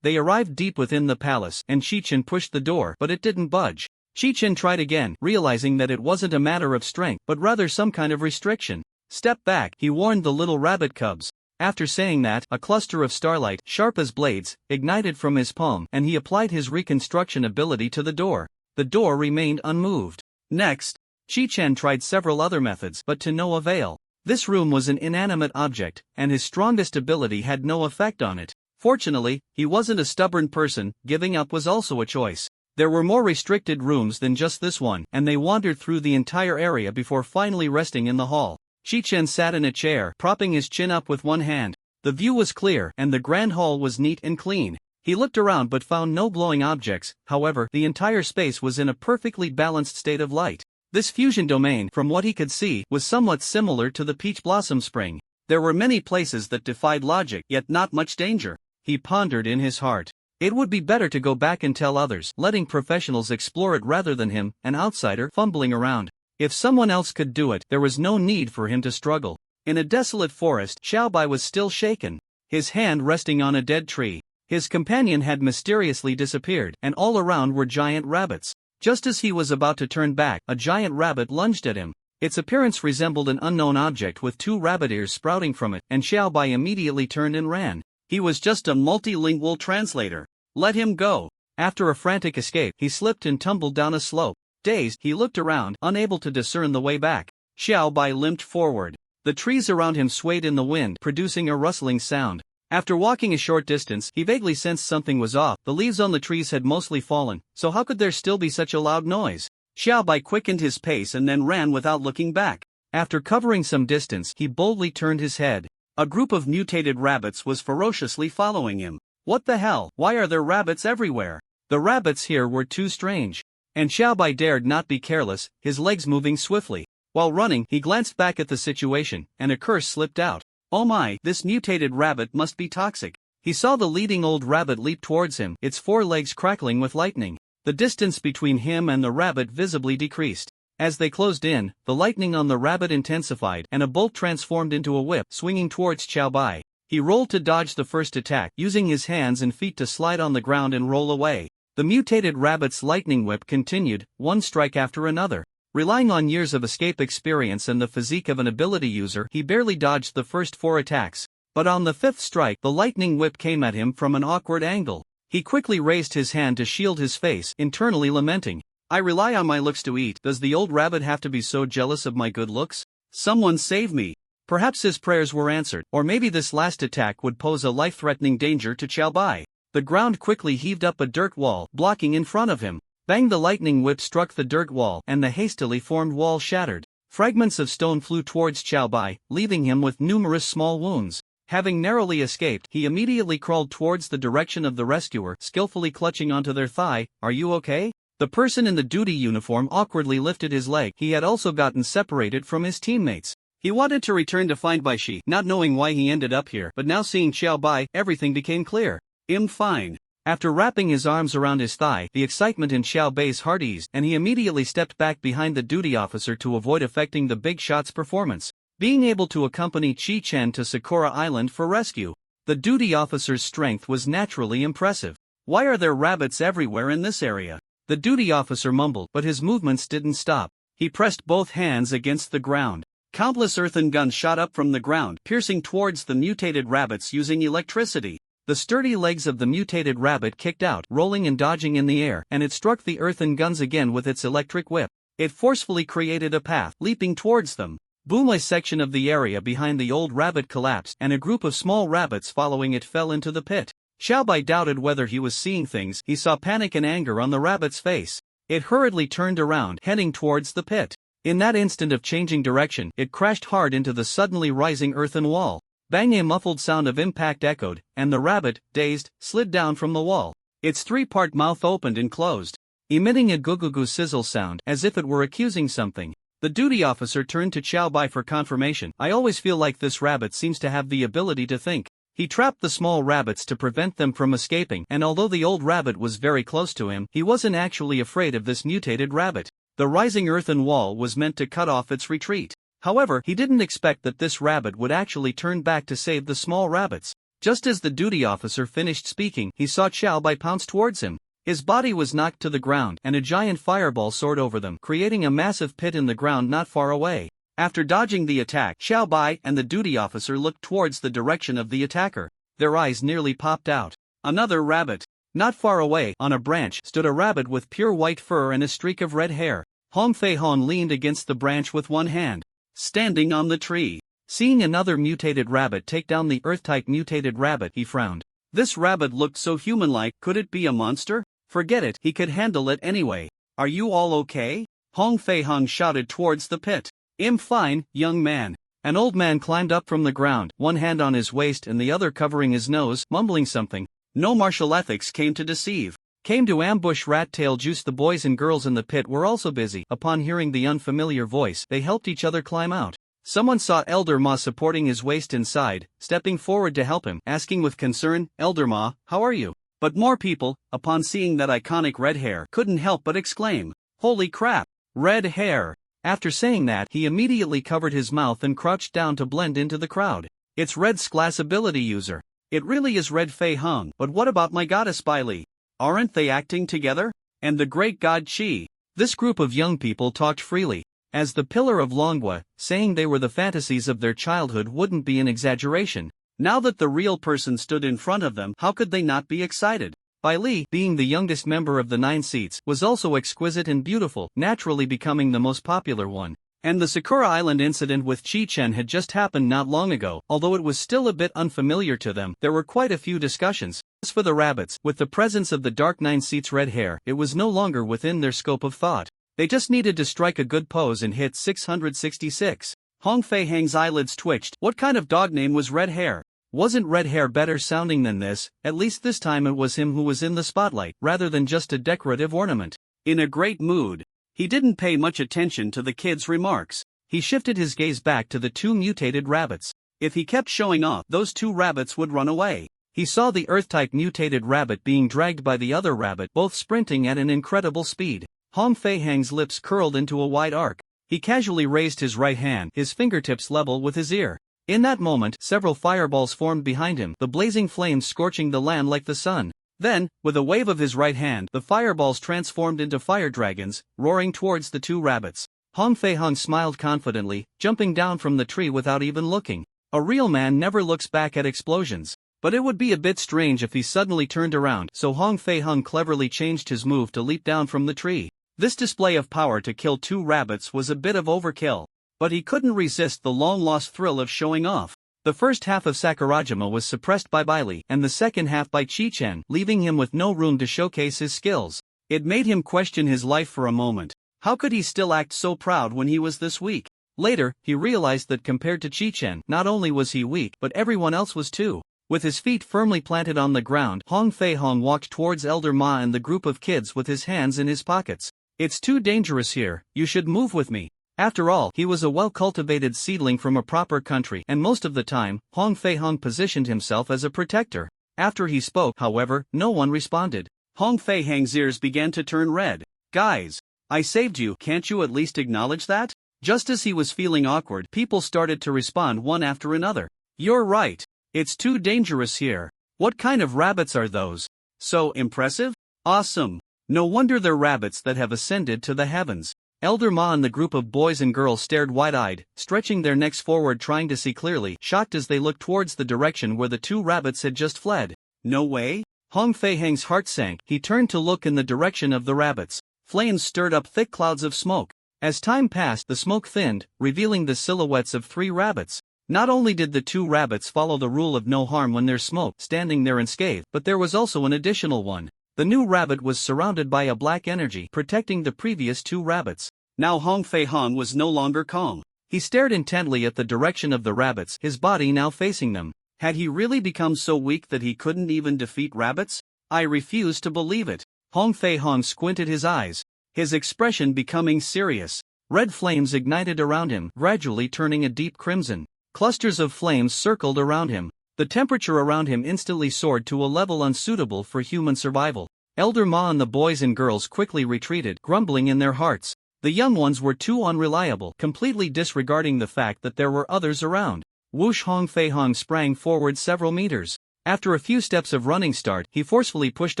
They arrived deep within the palace, and Chi-Chen pushed the door, but it didn't budge. Chi-Chen tried again, realizing that it wasn't a matter of strength, but rather some kind of restriction. Step back, he warned the little rabbit cubs. After saying that, a cluster of starlight, sharp as blades, ignited from his palm, and he applied his reconstruction ability to the door. The door remained unmoved. Next, Chi-Chen tried several other methods, but to no avail. This room was an inanimate object, and his strongest ability had no effect on it. Fortunately, he wasn't a stubborn person. Giving up was also a choice. There were more restricted rooms than just this one, and they wandered through the entire area before finally resting in the hall. Chi-Chen sat in a chair, propping his chin up with one hand. The view was clear, and the grand hall was neat and clean. He looked around but found no glowing objects. However, the entire space was in a perfectly balanced state of light. This fusion domain, from what he could see, was somewhat similar to the Peach Blossom Spring. There were many places that defied logic, yet not much danger. He pondered in his heart. It would be better to go back and tell others, letting professionals explore it rather than him, an outsider, fumbling around. If someone else could do it, there was no need for him to struggle. In a desolate forest, Xiaobai was still shaken, his hand resting on a dead tree. His companion had mysteriously disappeared, and all around were giant rabbits. Just as he was about to turn back, a giant rabbit lunged at him. Its appearance resembled an unknown object with two rabbit ears sprouting from it, and Xiaobai immediately turned and ran. He was just a multilingual translator. Let him go. After a frantic escape, he slipped and tumbled down a slope. Dazed, he looked around, unable to discern the way back. Xiaobai limped forward. The trees around him swayed in the wind, producing a rustling sound. After walking a short distance, he vaguely sensed something was off. The leaves on the trees had mostly fallen, so how could there still be such a loud noise? Xiaobai quickened his pace and then ran without looking back. After covering some distance, he boldly turned his head. A group of mutated rabbits was ferociously following him. What the hell? Why are there rabbits everywhere? The rabbits here were too strange. And Xiaobai dared not be careless, his legs moving swiftly. While running, he glanced back at the situation, and a curse slipped out. Oh my, this mutated rabbit must be toxic. He saw the leading old rabbit leap towards him, its four legs crackling with lightning. The distance between him and the rabbit visibly decreased. As they closed in, the lightning on the rabbit intensified, and a bolt transformed into a whip, swinging towards Xiaobai. He rolled to dodge the first attack, using his hands and feet to slide on the ground and roll away. The mutated rabbit's lightning whip continued, one strike after another. Relying on years of escape experience and the physique of an ability user, he barely dodged the first 4 attacks. But on the 5th strike, the lightning whip came at him from an awkward angle. He quickly raised his hand to shield his face, internally lamenting, "I rely on my looks to eat. Does the old rabbit have to be so jealous of my good looks? Someone save me." Perhaps his prayers were answered, or maybe this last attack would pose a life-threatening danger to Xiao Bai. The ground quickly heaved up a dirt wall, blocking in front of him. Bang! The lightning whip struck the dirt wall, and the hastily formed wall shattered. Fragments of stone flew towards Xiao Bai, leaving him with numerous small wounds. Having narrowly escaped, he immediately crawled towards the direction of the rescuer, skillfully clutching onto their thigh. "Are you okay?" The person in the duty uniform awkwardly lifted his leg. He had also gotten separated from his teammates. He wanted to return to find Bai Shi, not knowing why he ended up here, but now seeing Xiao Bai, everything became clear. "I'm fine." After wrapping his arms around his thigh, the excitement in Xiao Bai's heart eased, and he immediately stepped back behind the duty officer to avoid affecting the big shot's performance. Being able to accompany Chi Chen to Sakura Island for rescue, the duty officer's strength was naturally impressive. "Why are there rabbits everywhere in this area?" The duty officer mumbled, but his movements didn't stop. He pressed both hands against the ground. Countless earthen guns shot up from the ground, piercing towards the mutated rabbits using electricity. The sturdy legs of the mutated rabbit kicked out, rolling and dodging in the air, and it struck the earthen guns again with its electric whip. It forcefully created a path, leaping towards them. Boom! A section of the area behind the old rabbit collapsed, and a group of small rabbits following it fell into the pit. Xiao Bai doubted whether he was seeing things. He saw panic and anger on the rabbit's face. It hurriedly turned around, heading towards the pit. In that instant of changing direction, it crashed hard into the suddenly rising earthen wall. Bang! A muffled sound of impact echoed, and the rabbit, dazed, slid down from the wall. Its 3-part mouth opened and closed, emitting a goo-goo-goo sizzle sound, as if it were accusing something. The duty officer turned to Xiao Bai for confirmation. "I always feel like this rabbit seems to have the ability to think." He trapped the small rabbits to prevent them from escaping, and although the old rabbit was very close to him, he wasn't actually afraid of this mutated rabbit. The rising earthen wall was meant to cut off its retreat. However, he didn't expect that this rabbit would actually turn back to save the small rabbits. Just as the duty officer finished speaking, he saw Xiao Bai pounce towards him. His body was knocked to the ground, and a giant fireball soared over them, creating a massive pit in the ground not far away. After dodging the attack, Xiao Bai and the duty officer looked towards the direction of the attacker. Their eyes nearly popped out. Another rabbit. Not far away, on a branch, stood a rabbit with pure white fur and a streak of red hair. Hong Fei Hong leaned against the branch with one hand, standing on the tree. Seeing another mutated rabbit take down the Earth-type mutated rabbit, he frowned. This rabbit looked so human-like. Could it be a monster? Forget it, he could handle it anyway. "Are you all okay?" Hong Fei Hong shouted towards the pit. "I'm fine, young man." An old man climbed up from the ground, one hand on his waist and the other covering his nose, mumbling something. No martial ethics came to deceive. Came to ambush rat tail juice. The boys and girls in the pit were also busy. Upon hearing the unfamiliar voice, they helped each other climb out. Someone saw Elder Ma supporting his waist inside, stepping forward to help him, asking with concern, "Elder Ma, how are you?" But more people, upon seeing that iconic red hair, couldn't help but exclaim, "Holy crap! Red hair!" After saying that, he immediately covered his mouth and crouched down to blend into the crowd. "It's Red's class ability user. It really is Red Fei Hong. But what about my goddess Bai Li? Aren't they acting together? And the great god Qi?" This group of young people talked freely. As the pillar of Longwa, saying they were the fantasies of their childhood wouldn't be an exaggeration. Now that the real person stood in front of them, how could they not be excited? Bai Li, being the youngest member of the 9 seats, was also exquisite and beautiful, naturally becoming the most popular one. And the Sakura Island incident with Chi Chen had just happened not long ago. Although it was still a bit unfamiliar to them, there were quite a few discussions. As for the rabbits, with the presence of the dark 9 seats red hair, it was no longer within their scope of thought. They just needed to strike a good pose and hit 666. Hong Fei Hang's eyelids twitched. What kind of dog name was Red Hair? Wasn't Red Hair better sounding than this? At least this time it was him who was in the spotlight, rather than just a decorative ornament. In a great mood, he didn't pay much attention to the kid's remarks. He shifted his gaze back to the 2 mutated rabbits. If he kept showing off, those 2 rabbits would run away. He saw the Earth-type mutated rabbit being dragged by the other rabbit, both sprinting at an incredible speed. Hong Fei Hang's lips curled into a wide arc. He casually raised his right hand, his fingertips level with his ear. In that moment, several fireballs formed behind him, the blazing flames scorching the land like the sun. Then, with a wave of his right hand, the fireballs transformed into fire dragons, roaring towards the 2 rabbits. Hong Fei Hung smiled confidently, jumping down from the tree without even looking. A real man never looks back at explosions. But it would be a bit strange if he suddenly turned around, so Hong Fei Hung cleverly changed his move to leap down from the tree. This display of power to kill 2 rabbits was a bit of overkill. But he couldn't resist the long-lost thrill of showing off. The first half of Sakurajima was suppressed by Bailey and the second half by Chi-Chen, leaving him with no room to showcase his skills. It made him question his life for a moment. How could he still act so proud when he was this weak? Later, he realized that compared to Chi-Chen, not only was he weak but everyone else was too. With his feet firmly planted on the ground, Hong Fei Hong walked towards Elder Ma and the group of kids with his hands in his pockets. "It's too dangerous here, you should move with me." After all, he was a well-cultivated seedling from a proper country and most of the time, Hong Fei Hong positioned himself as a protector. After he spoke, however, no one responded. Hong Fei Hang's ears began to turn red. "Guys, I saved you, can't you at least acknowledge that?" Just as he was feeling awkward, people started to respond one after another. "You're right. It's too dangerous here. What kind of rabbits are those? So impressive? Awesome. No wonder they're rabbits that have ascended to the heavens." Elder Ma and the group of boys and girls stared wide-eyed, stretching their necks forward trying to see clearly, shocked as they looked towards the direction where the 2 rabbits had just fled. "No way?" Hong Fei Hang's heart sank. He turned to look in the direction of the rabbits. Flames stirred up thick clouds of smoke. As time passed, the smoke thinned, revealing the silhouettes of 3 rabbits. Not only did the 2 rabbits follow the rule of no harm when there's smoke, standing there unscathed, but there was also an additional one. The new rabbit was surrounded by a black energy, protecting the previous 2 rabbits. Now Hong Fei Hong was no longer calm. He stared intently at the direction of the rabbits, his body now facing them. Had he really become so weak that he couldn't even defeat rabbits? I refuse to believe it. Hong Fei Hong squinted his eyes, his expression becoming serious. Red flames ignited around him, gradually turning a deep crimson. Clusters of flames circled around him. The temperature around him instantly soared to a level unsuitable for human survival. Elder Ma and the boys and girls quickly retreated, grumbling in their hearts. The young ones were too unreliable, completely disregarding the fact that there were others around. Whoosh! Hong Fei Hong sprang forward several meters. After a few steps of running start, he forcefully pushed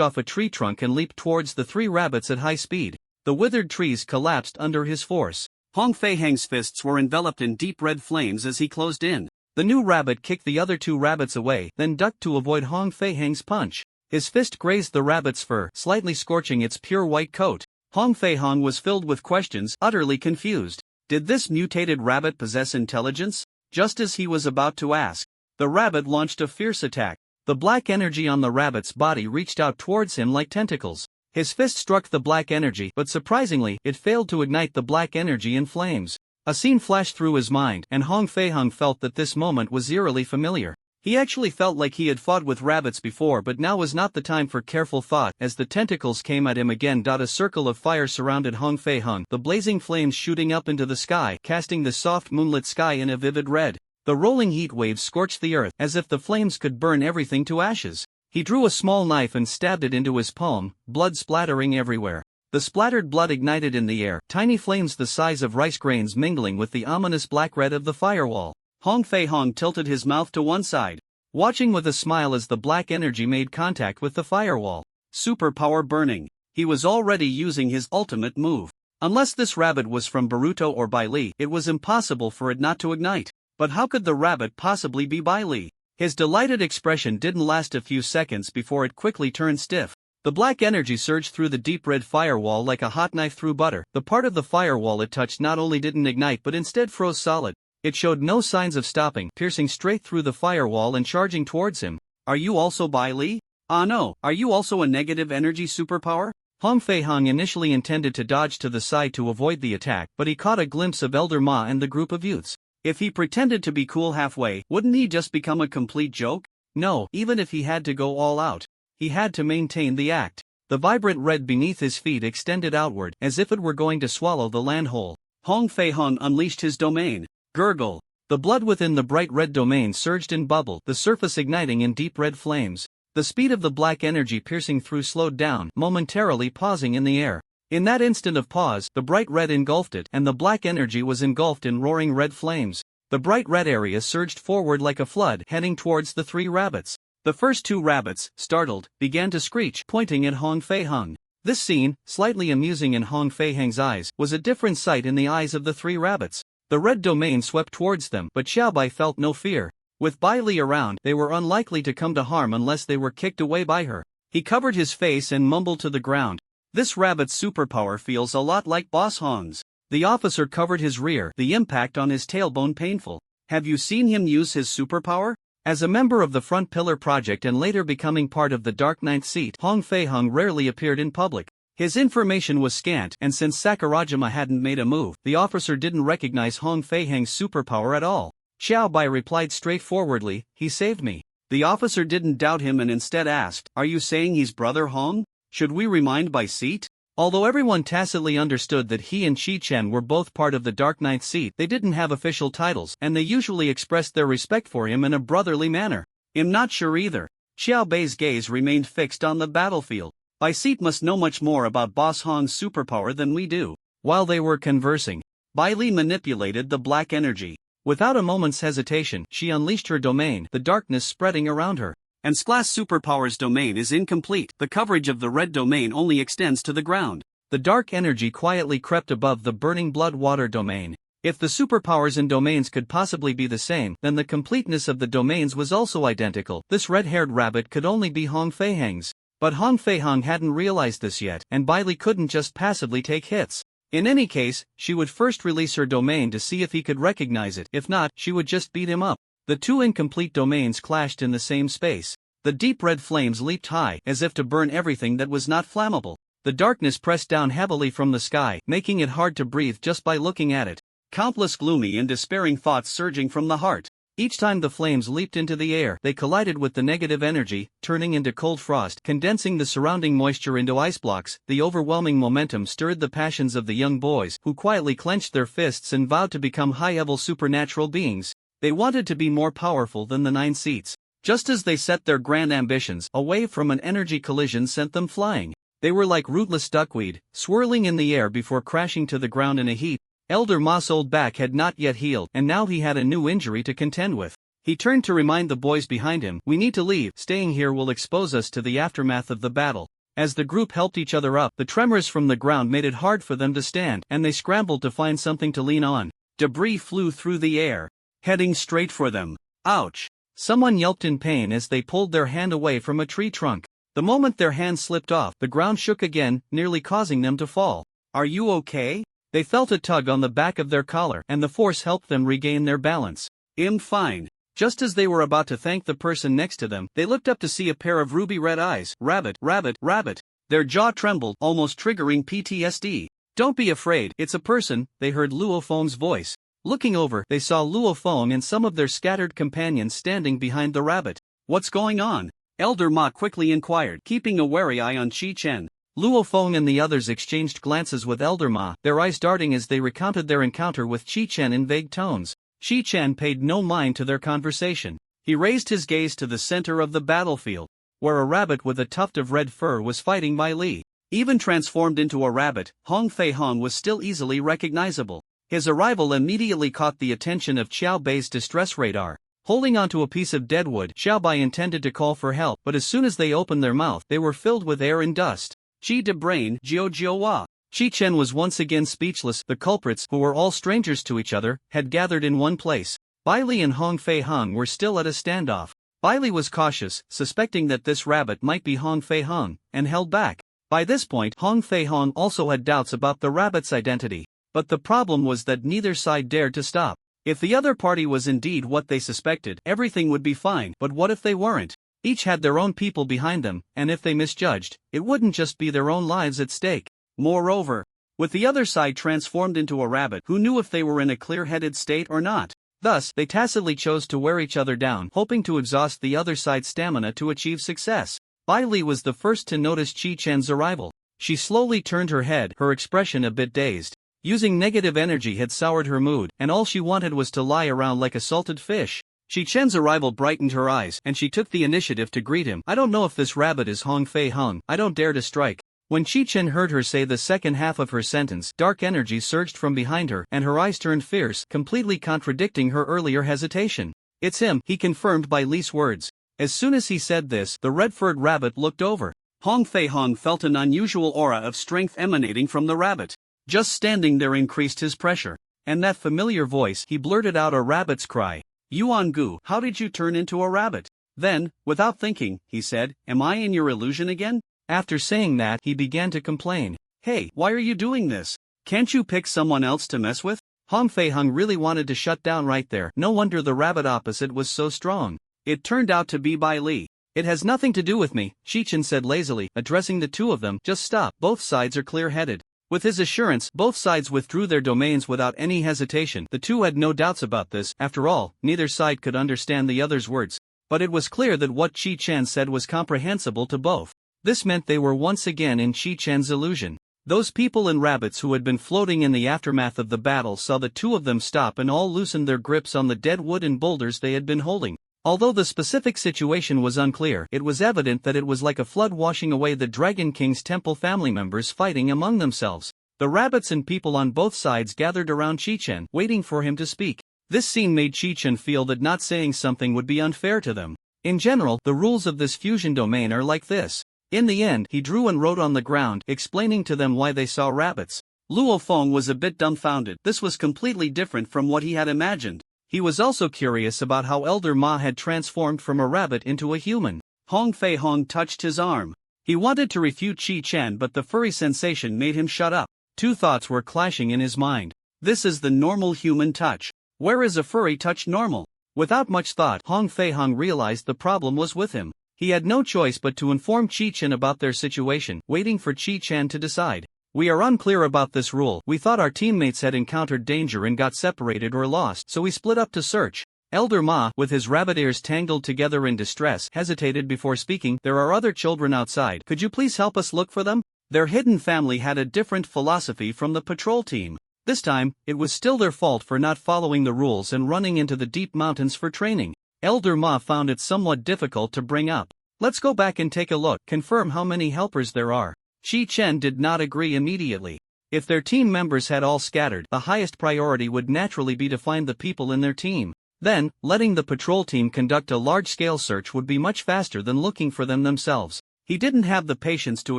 off a tree trunk and leaped towards the 3 rabbits at high speed. The withered trees collapsed under his force. Hong Fei Hang's fists were enveloped in deep red flames as he closed in. The new rabbit kicked the other 2 rabbits away, then ducked to avoid Hong Fei Hang's punch. His fist grazed the rabbit's fur, slightly scorching its pure white coat. Hong Fei Hong was filled with questions, utterly confused. Did this mutated rabbit possess intelligence? Just as he was about to ask, the rabbit launched a fierce attack. The black energy on the rabbit's body reached out towards him like tentacles. His fist struck the black energy, but surprisingly, it failed to ignite the black energy in flames. A scene flashed through his mind, and Hong Fei Hong felt that this moment was eerily familiar. He actually felt like he had fought with rabbits before, but now was not the time for careful thought. As the tentacles came at him again, a circle of fire surrounded Hong Fei Hong, the blazing flames shooting up into the sky, casting the soft moonlit sky in a vivid red. The rolling heat waves scorched the earth, as if the flames could burn everything to ashes. He drew a small knife and stabbed it into his palm, blood splattering everywhere. The splattered blood ignited in the air, tiny flames the size of rice grains mingling with the ominous black red of the firewall. Hong Fei Hong tilted his mouth to one side, watching with a smile as the black energy made contact with the firewall. Superpower burning. He was already using his ultimate move. Unless this rabbit was from Boruto or Bai Li, it was impossible for it not to ignite. But how could the rabbit possibly be Bai Li? His delighted expression didn't last a few seconds before it quickly turned stiff. The black energy surged through the deep red firewall like a hot knife through butter. The part of the firewall it touched not only didn't ignite but instead froze solid. It showed no signs of stopping, piercing straight through the firewall and charging towards him. Are you also Bai Li? Ah no, are you also a negative energy superpower? Hong Fei Hong initially intended to dodge to the side to avoid the attack, but he caught a glimpse of Elder Ma and the group of youths. If he pretended to be cool halfway, wouldn't he just become a complete joke? No, even if he had to go all out, he had to maintain the act. The vibrant red beneath his feet extended outward, as if it were going to swallow the land whole. Hong Fei Hong unleashed his domain. Gurgle. The blood within the bright red domain surged and bubbled, the surface igniting in deep red flames. The speed of the black energy piercing through slowed down, momentarily pausing in the air. In that instant of pause, the bright red engulfed it, and the black energy was engulfed in roaring red flames. The bright red area surged forward like a flood, heading towards the 3 rabbits. The first 2 rabbits, startled, began to screech, pointing at Hong Fei Hong. This scene, slightly amusing in Hong Fei-hang's eyes, was a different sight in the eyes of the three rabbits. The red domain swept towards them, but Xiaobai felt no fear. With Bai Li around, they were unlikely to come to harm unless they were kicked away by her. He covered his face and mumbled to the ground. This rabbit's superpower feels a lot like Boss Hong's. The officer covered his rear, the impact on his tailbone painful. Have you seen him use his superpower? As a member of the Front Pillar Project and later becoming part of the Dark Ninth Seat, Hong Fei-hung rarely appeared in public. His information was scant, and since Sakurajima hadn't made a move, the officer didn't recognize Hong Fei-hang's superpower at all. Xiaobai replied straightforwardly, "He saved me." The officer didn't doubt him and instead asked, "Are you saying he's Brother Hong? Should we remind Bai Seat?" Although everyone tacitly understood that he and Chi Chen were both part of the Dark Ninth Seat, they didn't have official titles, and they usually expressed their respect for him in a brotherly manner. "I'm not sure either." Xiaobei's gaze remained fixed on the battlefield. Bai Seat must know much more about Boss Hong's superpower than we do. While they were conversing, Bai Li manipulated the black energy. Without a moment's hesitation, she unleashed her domain, the darkness spreading around her. And Splash Superpower's domain is incomplete. The coverage of the red domain only extends to the ground. The dark energy quietly crept above the burning blood water domain. If the superpowers and domains could possibly be the same, then the completeness of the domains was also identical. This red-haired rabbit could only be Hong Fei-hang's. But Hong Fei-hang hadn't realized this yet, and Bai Li couldn't just passively take hits. In any case, she would first release her domain to see if he could recognize it. If not, she would just beat him up. The two incomplete domains clashed in the same space. The deep red flames leaped high, as if to burn everything that was not flammable. The darkness pressed down heavily from the sky, making it hard to breathe just by looking at it. Countless gloomy and despairing thoughts surging from the heart. Each time the flames leaped into the air, they collided with the negative energy, turning into cold frost, condensing the surrounding moisture into ice blocks. The overwhelming momentum stirred the passions of the young boys, who quietly clenched their fists and vowed to become high-level supernatural beings. They wanted to be more powerful than the 9 seats. Just as they set their grand ambitions, a wave from an energy collision sent them flying. They were like rootless duckweed, swirling in the air before crashing to the ground in a heap. Elder Ma's old back had not yet healed, and now he had a new injury to contend with. He turned to remind the boys behind him, "We need to leave. Staying here will expose us to the aftermath of the battle." As the group helped each other up, the tremors from the ground made it hard for them to stand, and they scrambled to find something to lean on. Debris flew through the air, heading straight for them. Ouch! Someone yelped in pain as they pulled their hand away from a tree trunk. The moment their hand slipped off, the ground shook again, nearly causing them to fall. "Are you okay?" They felt a tug on the back of their collar, and the force helped them regain their balance. "I'm fine." Just as they were about to thank the person next to them, they looked up to see a pair of ruby-red eyes. "Rabbit, rabbit, rabbit." Their jaw trembled, almost triggering PTSD. "Don't be afraid, it's a person," they heard Luo Feng's voice. Looking over, they saw Luo Feng and some of their scattered companions standing behind the rabbit. "What's going on?" Elder Ma quickly inquired, keeping a wary eye on Chi Chen. Luo Feng and the others exchanged glances with Elder Ma, their eyes darting as they recounted their encounter with Chi Chen in vague tones. Chi Chen paid no mind to their conversation. He raised his gaze to the center of the battlefield, where a rabbit with a tuft of red fur was fighting Bai Li. Even transformed into a rabbit, Hong Fei-hang was still easily recognizable. His arrival immediately caught the attention of Xiao Bai's distress radar. Holding onto a piece of deadwood, Xiao Bai intended to call for help, but as soon as they opened their mouth, they were filled with air and dust. Chi de brain, Jiao Jiao. Chi Chen was once again speechless. The culprits, who were all strangers to each other, had gathered in one place. Bai Li and Hong Fei-hang were still at a standoff. Bai Li was cautious, suspecting that this rabbit might be Hong Fei-hang, and held back. By this point, Hong Fei-hang also had doubts about the rabbit's identity. But the problem was that neither side dared to stop. If the other party was indeed what they suspected, everything would be fine. But what if they weren't? Each had their own people behind them, and if they misjudged, it wouldn't just be their own lives at stake. Moreover, with the other side transformed into a rabbit, who knew if they were in a clear-headed state or not? Thus, they tacitly chose to wear each other down, hoping to exhaust the other side's stamina to achieve success. Bai Li was the first to notice Chi Chen's arrival. She slowly turned her head, her expression a bit dazed. Using negative energy had soured her mood, and all she wanted was to lie around like a salted fish. Chi Chen's arrival brightened her eyes, and she took the initiative to greet him. "I don't know if this rabbit is Hong Fei-hang. I don't dare to strike." When Chi Chen heard her say the second half of her sentence, dark energy surged from behind her, and her eyes turned fierce, completely contradicting her earlier hesitation. "It's him," he confirmed Bai Li's words. As soon as he said this, the red-furred rabbit looked over. Hong Fei Hong felt an unusual aura of strength emanating from the rabbit. Just standing there increased his pressure. And that familiar voice, he blurted out a rabbit's cry. Yuan Gu, how did you turn into a rabbit? Then, without thinking, he said, am I in your illusion again? After saying that, he began to complain. Hey, why are you doing this? Can't you pick someone else to mess with? Hong Fei Hung really wanted to shut down right there. No wonder the rabbit opposite was so strong. It turned out to be Bai Li. It has nothing to do with me, Shichen said lazily, addressing the two of them. Just stop, both sides are clear-headed. With his assurance, both sides withdrew their domains without any hesitation. The two had no doubts about this. After all, neither side could understand the other's words. But it was clear that what Chi Chen said was comprehensible to both. This meant they were once again in Chi Chen's illusion. Those people and rabbits who had been floating in the aftermath of the battle saw the two of them stop and all loosened their grips on the dead wood and boulders they had been holding. Although the specific situation was unclear, it was evident that it was like a flood washing away the Dragon King's temple family members fighting among themselves. The rabbits and people on both sides gathered around Chi-Chen, waiting for him to speak. This scene made Chi-Chen feel that not saying something would be unfair to them. In general, the rules of this fusion domain are like this. In the end, he drew and wrote on the ground, explaining to them why they saw rabbits. Luo Feng was a bit dumbfounded. This was completely different from what he had imagined. He was also curious about how Elder Ma had transformed from a rabbit into a human. Hong Fei Hong touched his arm. He wanted to refute Chi Chen, but the furry sensation made him shut up. Two thoughts were clashing in his mind. This is the normal human touch. Where is a furry touch normal? Without much thought, Hong Fei Hong realized the problem was with him. He had no choice but to inform Chi Chen about their situation, waiting for Chi Chen to decide. We are unclear about this rule. We thought our teammates had encountered danger and got separated or lost, so we split up to search. Elder Ma, with his rabbit ears tangled together in distress, hesitated before speaking. There are other children outside. Could you please help us look for them? Their hidden family had a different philosophy from the patrol team. This time, it was still their fault for not following the rules and running into the deep mountains for training. Elder Ma found it somewhat difficult to bring up. Let's go back and take a look, confirm how many helpers there are. Chi Chen did not agree immediately. If their team members had all scattered, the highest priority would naturally be to find the people in their team. Then, letting the patrol team conduct a large-scale search would be much faster than looking for them themselves. He didn't have the patience to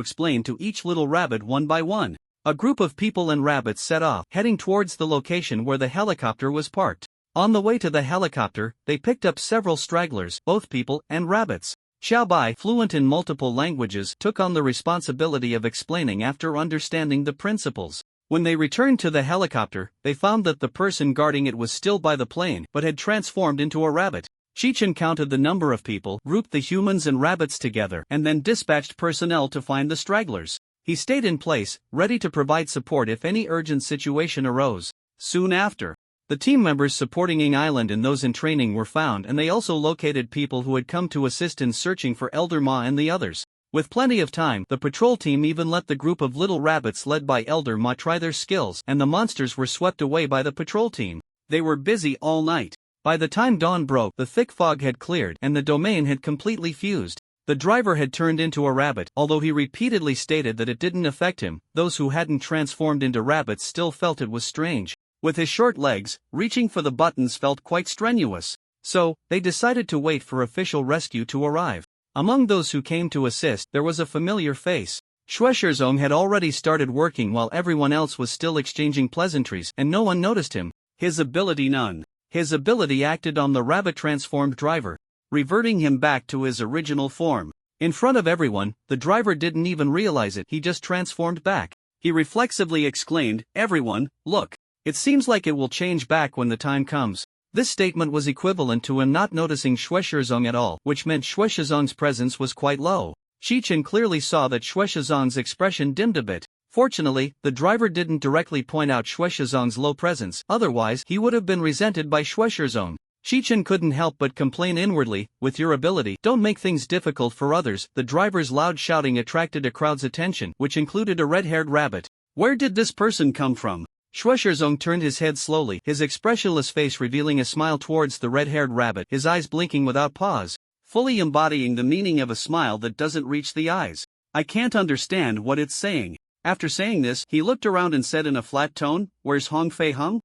explain to each little rabbit one by one. A group of people and rabbits set off, heading towards the location where the helicopter was parked. On the way to the helicopter, they picked up several stragglers, both people and rabbits. Xiao Bai, fluent in multiple languages, took on the responsibility of explaining after understanding the principles. When they returned to the helicopter, they found that the person guarding it was still by the plane but had transformed into a rabbit. Shichen counted the number of people, grouped the humans and rabbits together, and then dispatched personnel to find the stragglers. He stayed in place, ready to provide support if any urgent situation arose. Soon after, the team members supporting Ying Island and those in training were found, and they also located people who had come to assist in searching for Elder Ma and the others. With plenty of time, the patrol team even let the group of little rabbits led by Elder Ma try their skills, and the monsters were swept away by the patrol team. They were busy all night. By the time dawn broke, the thick fog had cleared, and the domain had completely fused. The driver had turned into a rabbit, although he repeatedly stated that it didn't affect him. Those who hadn't transformed into rabbits still felt it was strange. With his short legs, reaching for the buttons felt quite strenuous. So, they decided to wait for official rescue to arrive. Among those who came to assist, there was a familiar face. Shueshizong had already started working while everyone else was still exchanging pleasantries, and no one noticed him. His ability none. His ability acted on the rabbit-transformed driver, reverting him back to his original form. In front of everyone, the driver didn't even realize it, he just transformed back. He reflexively exclaimed, "Everyone, look. It seems like it will change back when the time comes." This statement was equivalent to him not noticing Shueshizong at all, which meant Shueshizong's presence was quite low. Shichen clearly saw that Shueshizong's expression dimmed a bit. Fortunately, the driver didn't directly point out Shueshizong's low presence, otherwise he would have been resented by Shueshizong. Shichen couldn't help but complain inwardly, "With your ability, don't make things difficult for others." The driver's loud shouting attracted a crowd's attention, which included a red-haired rabbit. Where did this person come from? Shueshizong turned his head slowly, his expressionless face revealing a smile towards the red-haired rabbit, his eyes blinking without pause, fully embodying the meaning of a smile that doesn't reach the eyes. "I can't understand what it's saying." After saying this, he looked around and said in a flat tone, "Where's Hong Fei Hung?"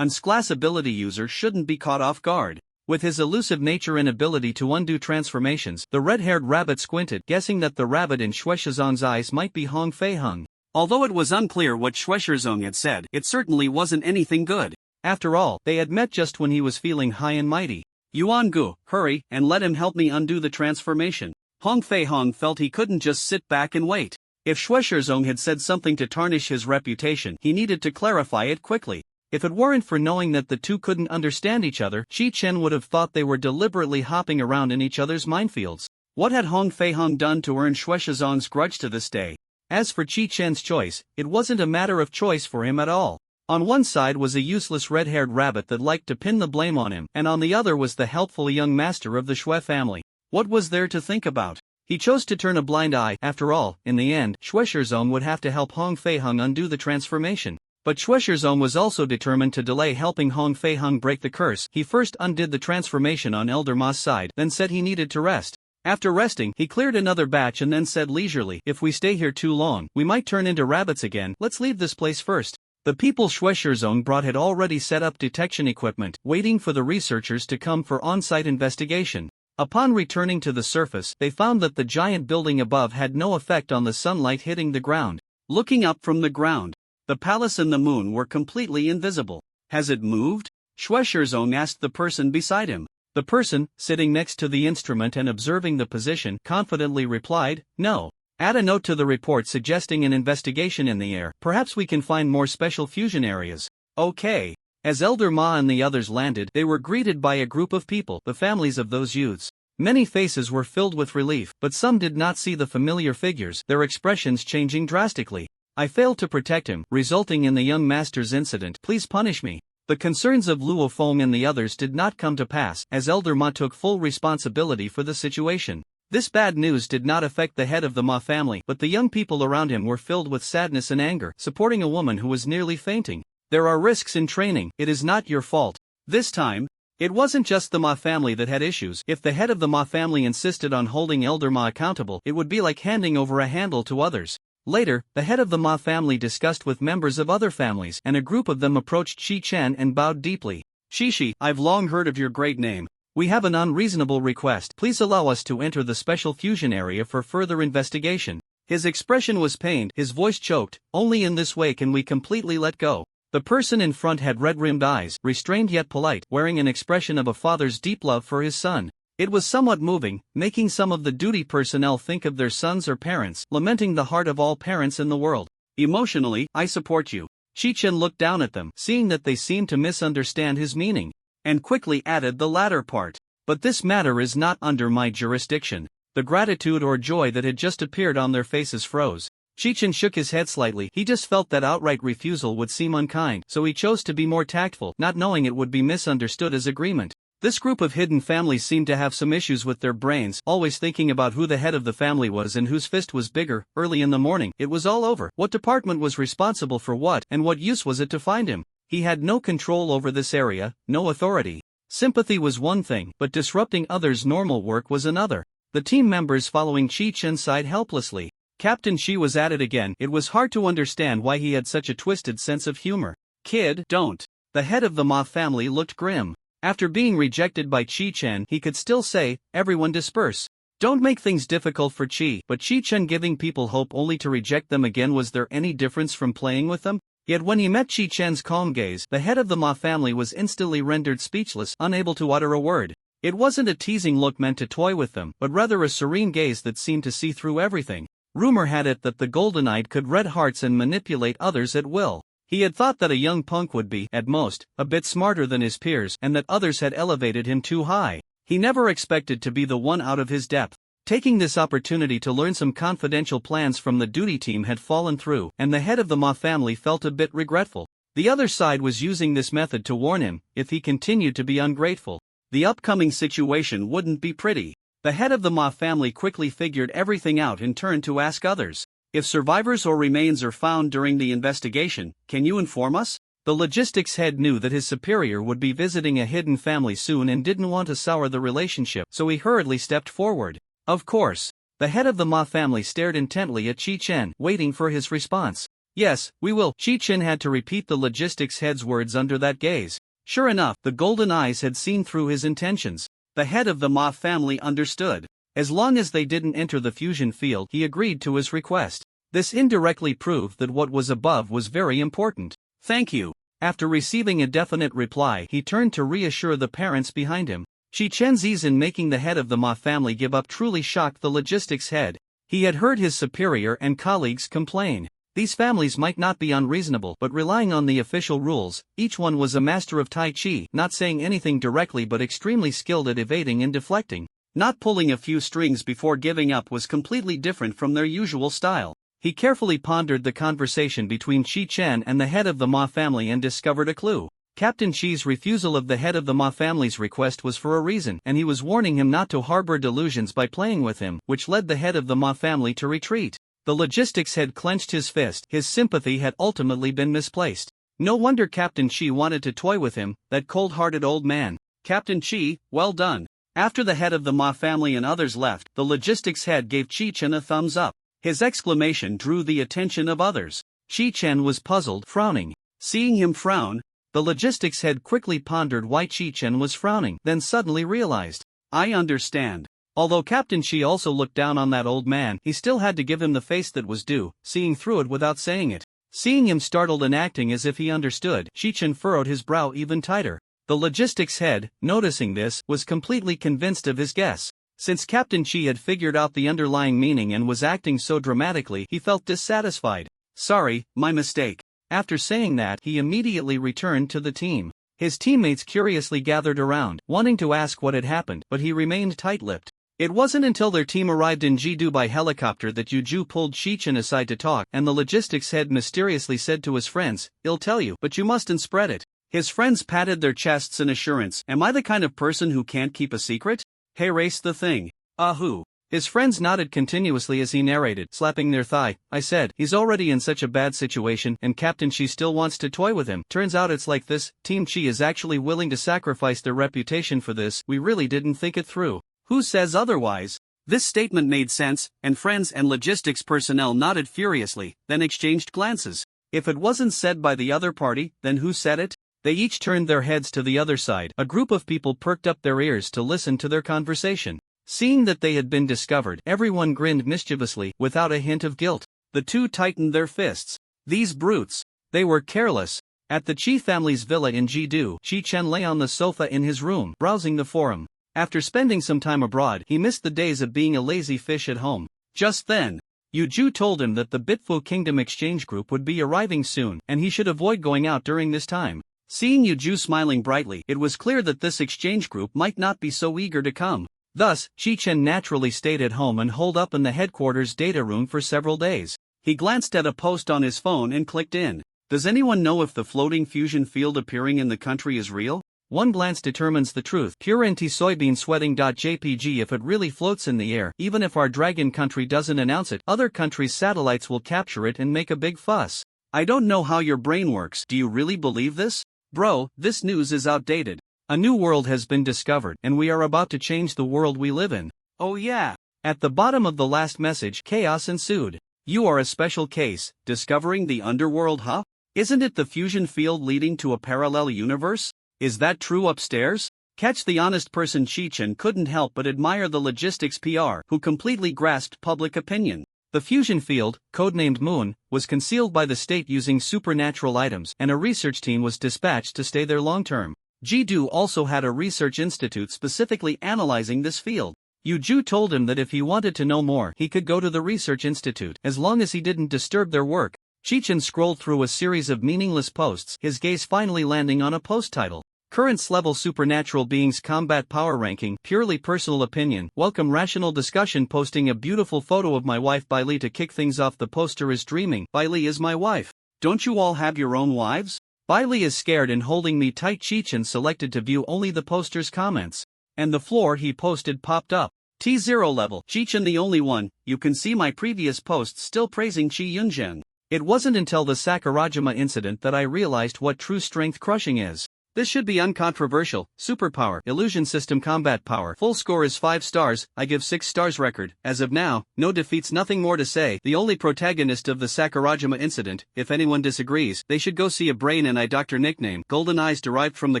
Class ability user shouldn't be caught off guard. With his elusive nature and ability to undo transformations, the red-haired rabbit squinted, guessing that the rabbit in Shueshizong's eyes might be Hong Fei-hung. Although it was unclear what Shueshizong had said, it certainly wasn't anything good. After all, they had met just when he was feeling high and mighty. Yuan-gu, hurry, and let him help me undo the transformation. Hong Fei-hong felt he couldn't just sit back and wait. If Shueshizong had said something to tarnish his reputation, he needed to clarify it quickly. If it weren't for knowing that the two couldn't understand each other, Chi-chen would have thought they were deliberately hopping around in each other's minefields. What had Hong Fei-hong done to earn Shueshizong's grudge to this day? As for Chi-chen's choice, it wasn't a matter of choice for him at all. On one side was a useless red-haired rabbit that liked to pin the blame on him, and on the other was the helpful young master of the Shui family. What was there to think about? He chose to turn a blind eye. After all, in the end, Shueshizong would have to help Hong Fei-hong undo the transformation. But Shueshizong was also determined to delay helping Hong Fei-hong break the curse. He first undid the transformation on Elder Ma's side, then said he needed to rest. After resting, he cleared another batch and then said leisurely, "If we stay here too long, we might turn into rabbits again. Let's leave this place first." The people Shueshizong brought had already set up detection equipment, waiting for the researchers to come for on-site investigation. Upon returning to the surface, they found that the giant building above had no effect on the sunlight hitting the ground. Looking up from the ground, the palace and the moon were completely invisible. "Has it moved?" Shueshizong asked the person beside him. The person, sitting next to the instrument and observing the position, confidently replied, "No. Add a note to the report suggesting an investigation in the air. Perhaps we can find more special fusion areas." Okay. As Elder Ma and the others landed, they were greeted by a group of people, the families of those youths. Many faces were filled with relief, but some did not see the familiar figures, their expressions changing drastically. "I failed to protect him, resulting in the young master's incident. Please punish me." The concerns of Luo Feng and the others did not come to pass, as Elder Ma took full responsibility for the situation. This bad news did not affect the head of the Ma family, but the young people around him were filled with sadness and anger, supporting a woman who was nearly fainting. "There are risks in training. It is not your fault." This time, it wasn't just the Ma family that had issues. If the head of the Ma family insisted on holding Elder Ma accountable, it would be like handing over a handle to others. Later, the head of the Ma family discussed with members of other families, and a group of them approached Chi-chen and bowed deeply. "Shishi, I've long heard of your great name. We have an unreasonable request. Please allow us to enter the special fusion area for further investigation." His expression was pained, his voice choked. "Only in this way can we completely let go." The person in front had red-rimmed eyes, restrained yet polite, wearing an expression of a father's deep love for his son. It was somewhat moving, making some of the duty personnel think of their sons or parents, lamenting the heart of all parents in the world. "Emotionally, I support you." Chi-chen looked down at them, seeing that they seemed to misunderstand his meaning, and quickly added the latter part. "But this matter is not under my jurisdiction." The gratitude or joy that had just appeared on their faces froze. Chi-chen shook his head slightly. He just felt that outright refusal would seem unkind, so he chose to be more tactful, not knowing it would be misunderstood as agreement. This group of hidden families seemed to have some issues with their brains, always thinking about who the head of the family was and whose fist was bigger. Early in the morning, it was all over. What department was responsible for what, and what use was it to find him? He had no control over this area, no authority. Sympathy was one thing, but disrupting others' normal work was another. The team members following Chi-chen sighed helplessly. Captain Shi was at it again. It was hard to understand why he had such a twisted sense of humor. "Kid, don't." The head of the Ma family looked grim. After being rejected by Chi-chen, he could still say, "Everyone disperse. Don't make things difficult for Chi." But Chi-chen giving people hope only to reject them again, was there any difference from playing with them? Yet when he met Chi-chen's calm gaze, the head of the Ma family was instantly rendered speechless, unable to utter a word. It wasn't a teasing look meant to toy with them, but rather a serene gaze that seemed to see through everything. Rumor had it that the golden-eyed could read hearts and manipulate others at will. He had thought that a young punk would be, at most, a bit smarter than his peers, and that others had elevated him too high. He never expected to be the one out of his depth. Taking this opportunity to learn some confidential plans from the duty team had fallen through, and the head of the Ma family felt a bit regretful. The other side was using this method to warn him, if he continued to be ungrateful, the upcoming situation wouldn't be pretty. The head of the Ma family quickly figured everything out and turned to ask others. "If survivors or remains are found during the investigation, can you inform us?" The logistics head knew that his superior would be visiting a hidden family soon and didn't want to sour the relationship, so he hurriedly stepped forward. "Of course." The head of the Ma family stared intently at Chi-chen, waiting for his response. "Yes, we will." Chi-chen had to repeat the logistics head's words under that gaze. Sure enough, the golden eyes had seen through his intentions. The head of the Ma family understood. As long as they didn't enter the fusion field, he agreed to his request. This indirectly proved that what was above was very important. Thank you. After receiving a definite reply, he turned to reassure the parents behind him. Shi Chenzi's in making the head of the Ma family give up truly shocked the logistics head. He had heard his superior and colleagues complain. These families might not be unreasonable, but relying on the official rules, each one was a master of Tai Chi, not saying anything directly but extremely skilled at evading and deflecting. Not pulling a few strings before giving up was completely different from their usual style. He carefully pondered the conversation between Shi Chen and the head of the Ma family and discovered a clue. Captain Shi's refusal of the head of the Ma family's request was for a reason, and he was warning him not to harbor delusions by playing with him, which led the head of the Ma family to retreat. The logistics head clenched his fist. His sympathy had ultimately been misplaced. No wonder Captain Shi wanted to toy with him, that cold-hearted old man. Captain Shi, well done. After the head of the Ma family and others left, the logistics head gave Shi Chen a thumbs up. His exclamation drew the attention of others. Shi Chen was puzzled, frowning. Seeing him frown, the logistics head quickly pondered why Shi Chen was frowning, then suddenly realized. I understand. Although Captain Shi also looked down on that old man, he still had to give him the face that was due, seeing through it without saying it. Seeing him startled and acting as if he understood, Shi Chen furrowed his brow even tighter. The logistics head, noticing this, was completely convinced of his guess. Since Captain Shi had figured out the underlying meaning and was acting so dramatically, he felt dissatisfied. Sorry, my mistake. After saying that, he immediately returned to the team. His teammates curiously gathered around, wanting to ask what had happened, but he remained tight-lipped. It wasn't until their team arrived in Jidu by helicopter that Yuju pulled Shi Chen aside to talk, and the logistics head mysteriously said to his friends, "I'll tell you, but you mustn't spread it." His friends patted their chests in assurance. Am I the kind of person who can't keep a secret? Hey, race the thing. Ahoo. His friends nodded continuously as he narrated, slapping their thigh. I said, he's already in such a bad situation and Captain Shi still wants to toy with him. Turns out it's like this, Team Chi is actually willing to sacrifice their reputation for this. We really didn't think it through. Who says otherwise? This statement made sense, and friends and logistics personnel nodded furiously, then exchanged glances. If it wasn't said by the other party, then who said it? They each turned their heads to the other side. A group of people perked up their ears to listen to their conversation. Seeing that they had been discovered, everyone grinned mischievously, without a hint of guilt. The two tightened their fists. These brutes. They were careless. At the Chi family's villa in Jidu, Shi Chen lay on the sofa in his room, browsing the forum. After spending some time abroad, he missed the days of being a lazy fish at home. Just then, Yuju told him that the Bitfu Kingdom exchange group would be arriving soon, and he should avoid going out during this time. Seeing Yuju smiling brightly, it was clear that this exchange group might not be so eager to come. Thus, Shi Chen naturally stayed at home and holed up in the headquarters data room for several days. He glanced at a post on his phone and clicked in. Does anyone know if the floating fusion field appearing in the country is real? One glance determines the truth. Pure anti-soybean sweating.jpg. If it really floats in the air, even if our dragon country doesn't announce it, other countries' satellites will capture it and make a big fuss. I don't know how your brain works. Do you really believe this? Bro, this news is outdated. A new world has been discovered, and we are about to change the world we live in. Oh yeah. At the bottom of the last message, chaos ensued. You are a special case, discovering the underworld, huh? Isn't it the fusion field leading to a parallel universe? Is that true upstairs? Catch the honest person. Shi Chen couldn't help but admire the logistics PR, who completely grasped public opinion. The fusion field, codenamed Moon, was concealed by the state using supernatural items, and a research team was dispatched to stay there long-term. Jidu also had a research institute specifically analyzing this field. Yuju told him that if he wanted to know more, he could go to the research institute, as long as he didn't disturb their work. Shi Chen scrolled through a series of meaningless posts, his gaze finally landing on a post title. Currents level supernatural beings combat power ranking, purely personal opinion, welcome rational discussion. Posting a beautiful photo of my wife Bailey to kick things off. The poster is dreaming. Bailey is my wife. Don't you all have your own wives? Bailey is scared and holding me tight. Shi Chen selected to view only the poster's comments. And the floor he posted popped up. T0 level. Shi Chen the only one. You can see my previous posts still praising Shi Yunzhen. It wasn't until the Sakurajima incident that I realized what true strength crushing is. This should be uncontroversial. Superpower, illusion system, combat power. Full score is 5 stars, I give 6 stars. Record, as of now, no defeats, nothing more to say. The only protagonist of the Sakurajima incident, if anyone disagrees, they should go see a brain and eye doctor. Nickname, golden eyes, derived from the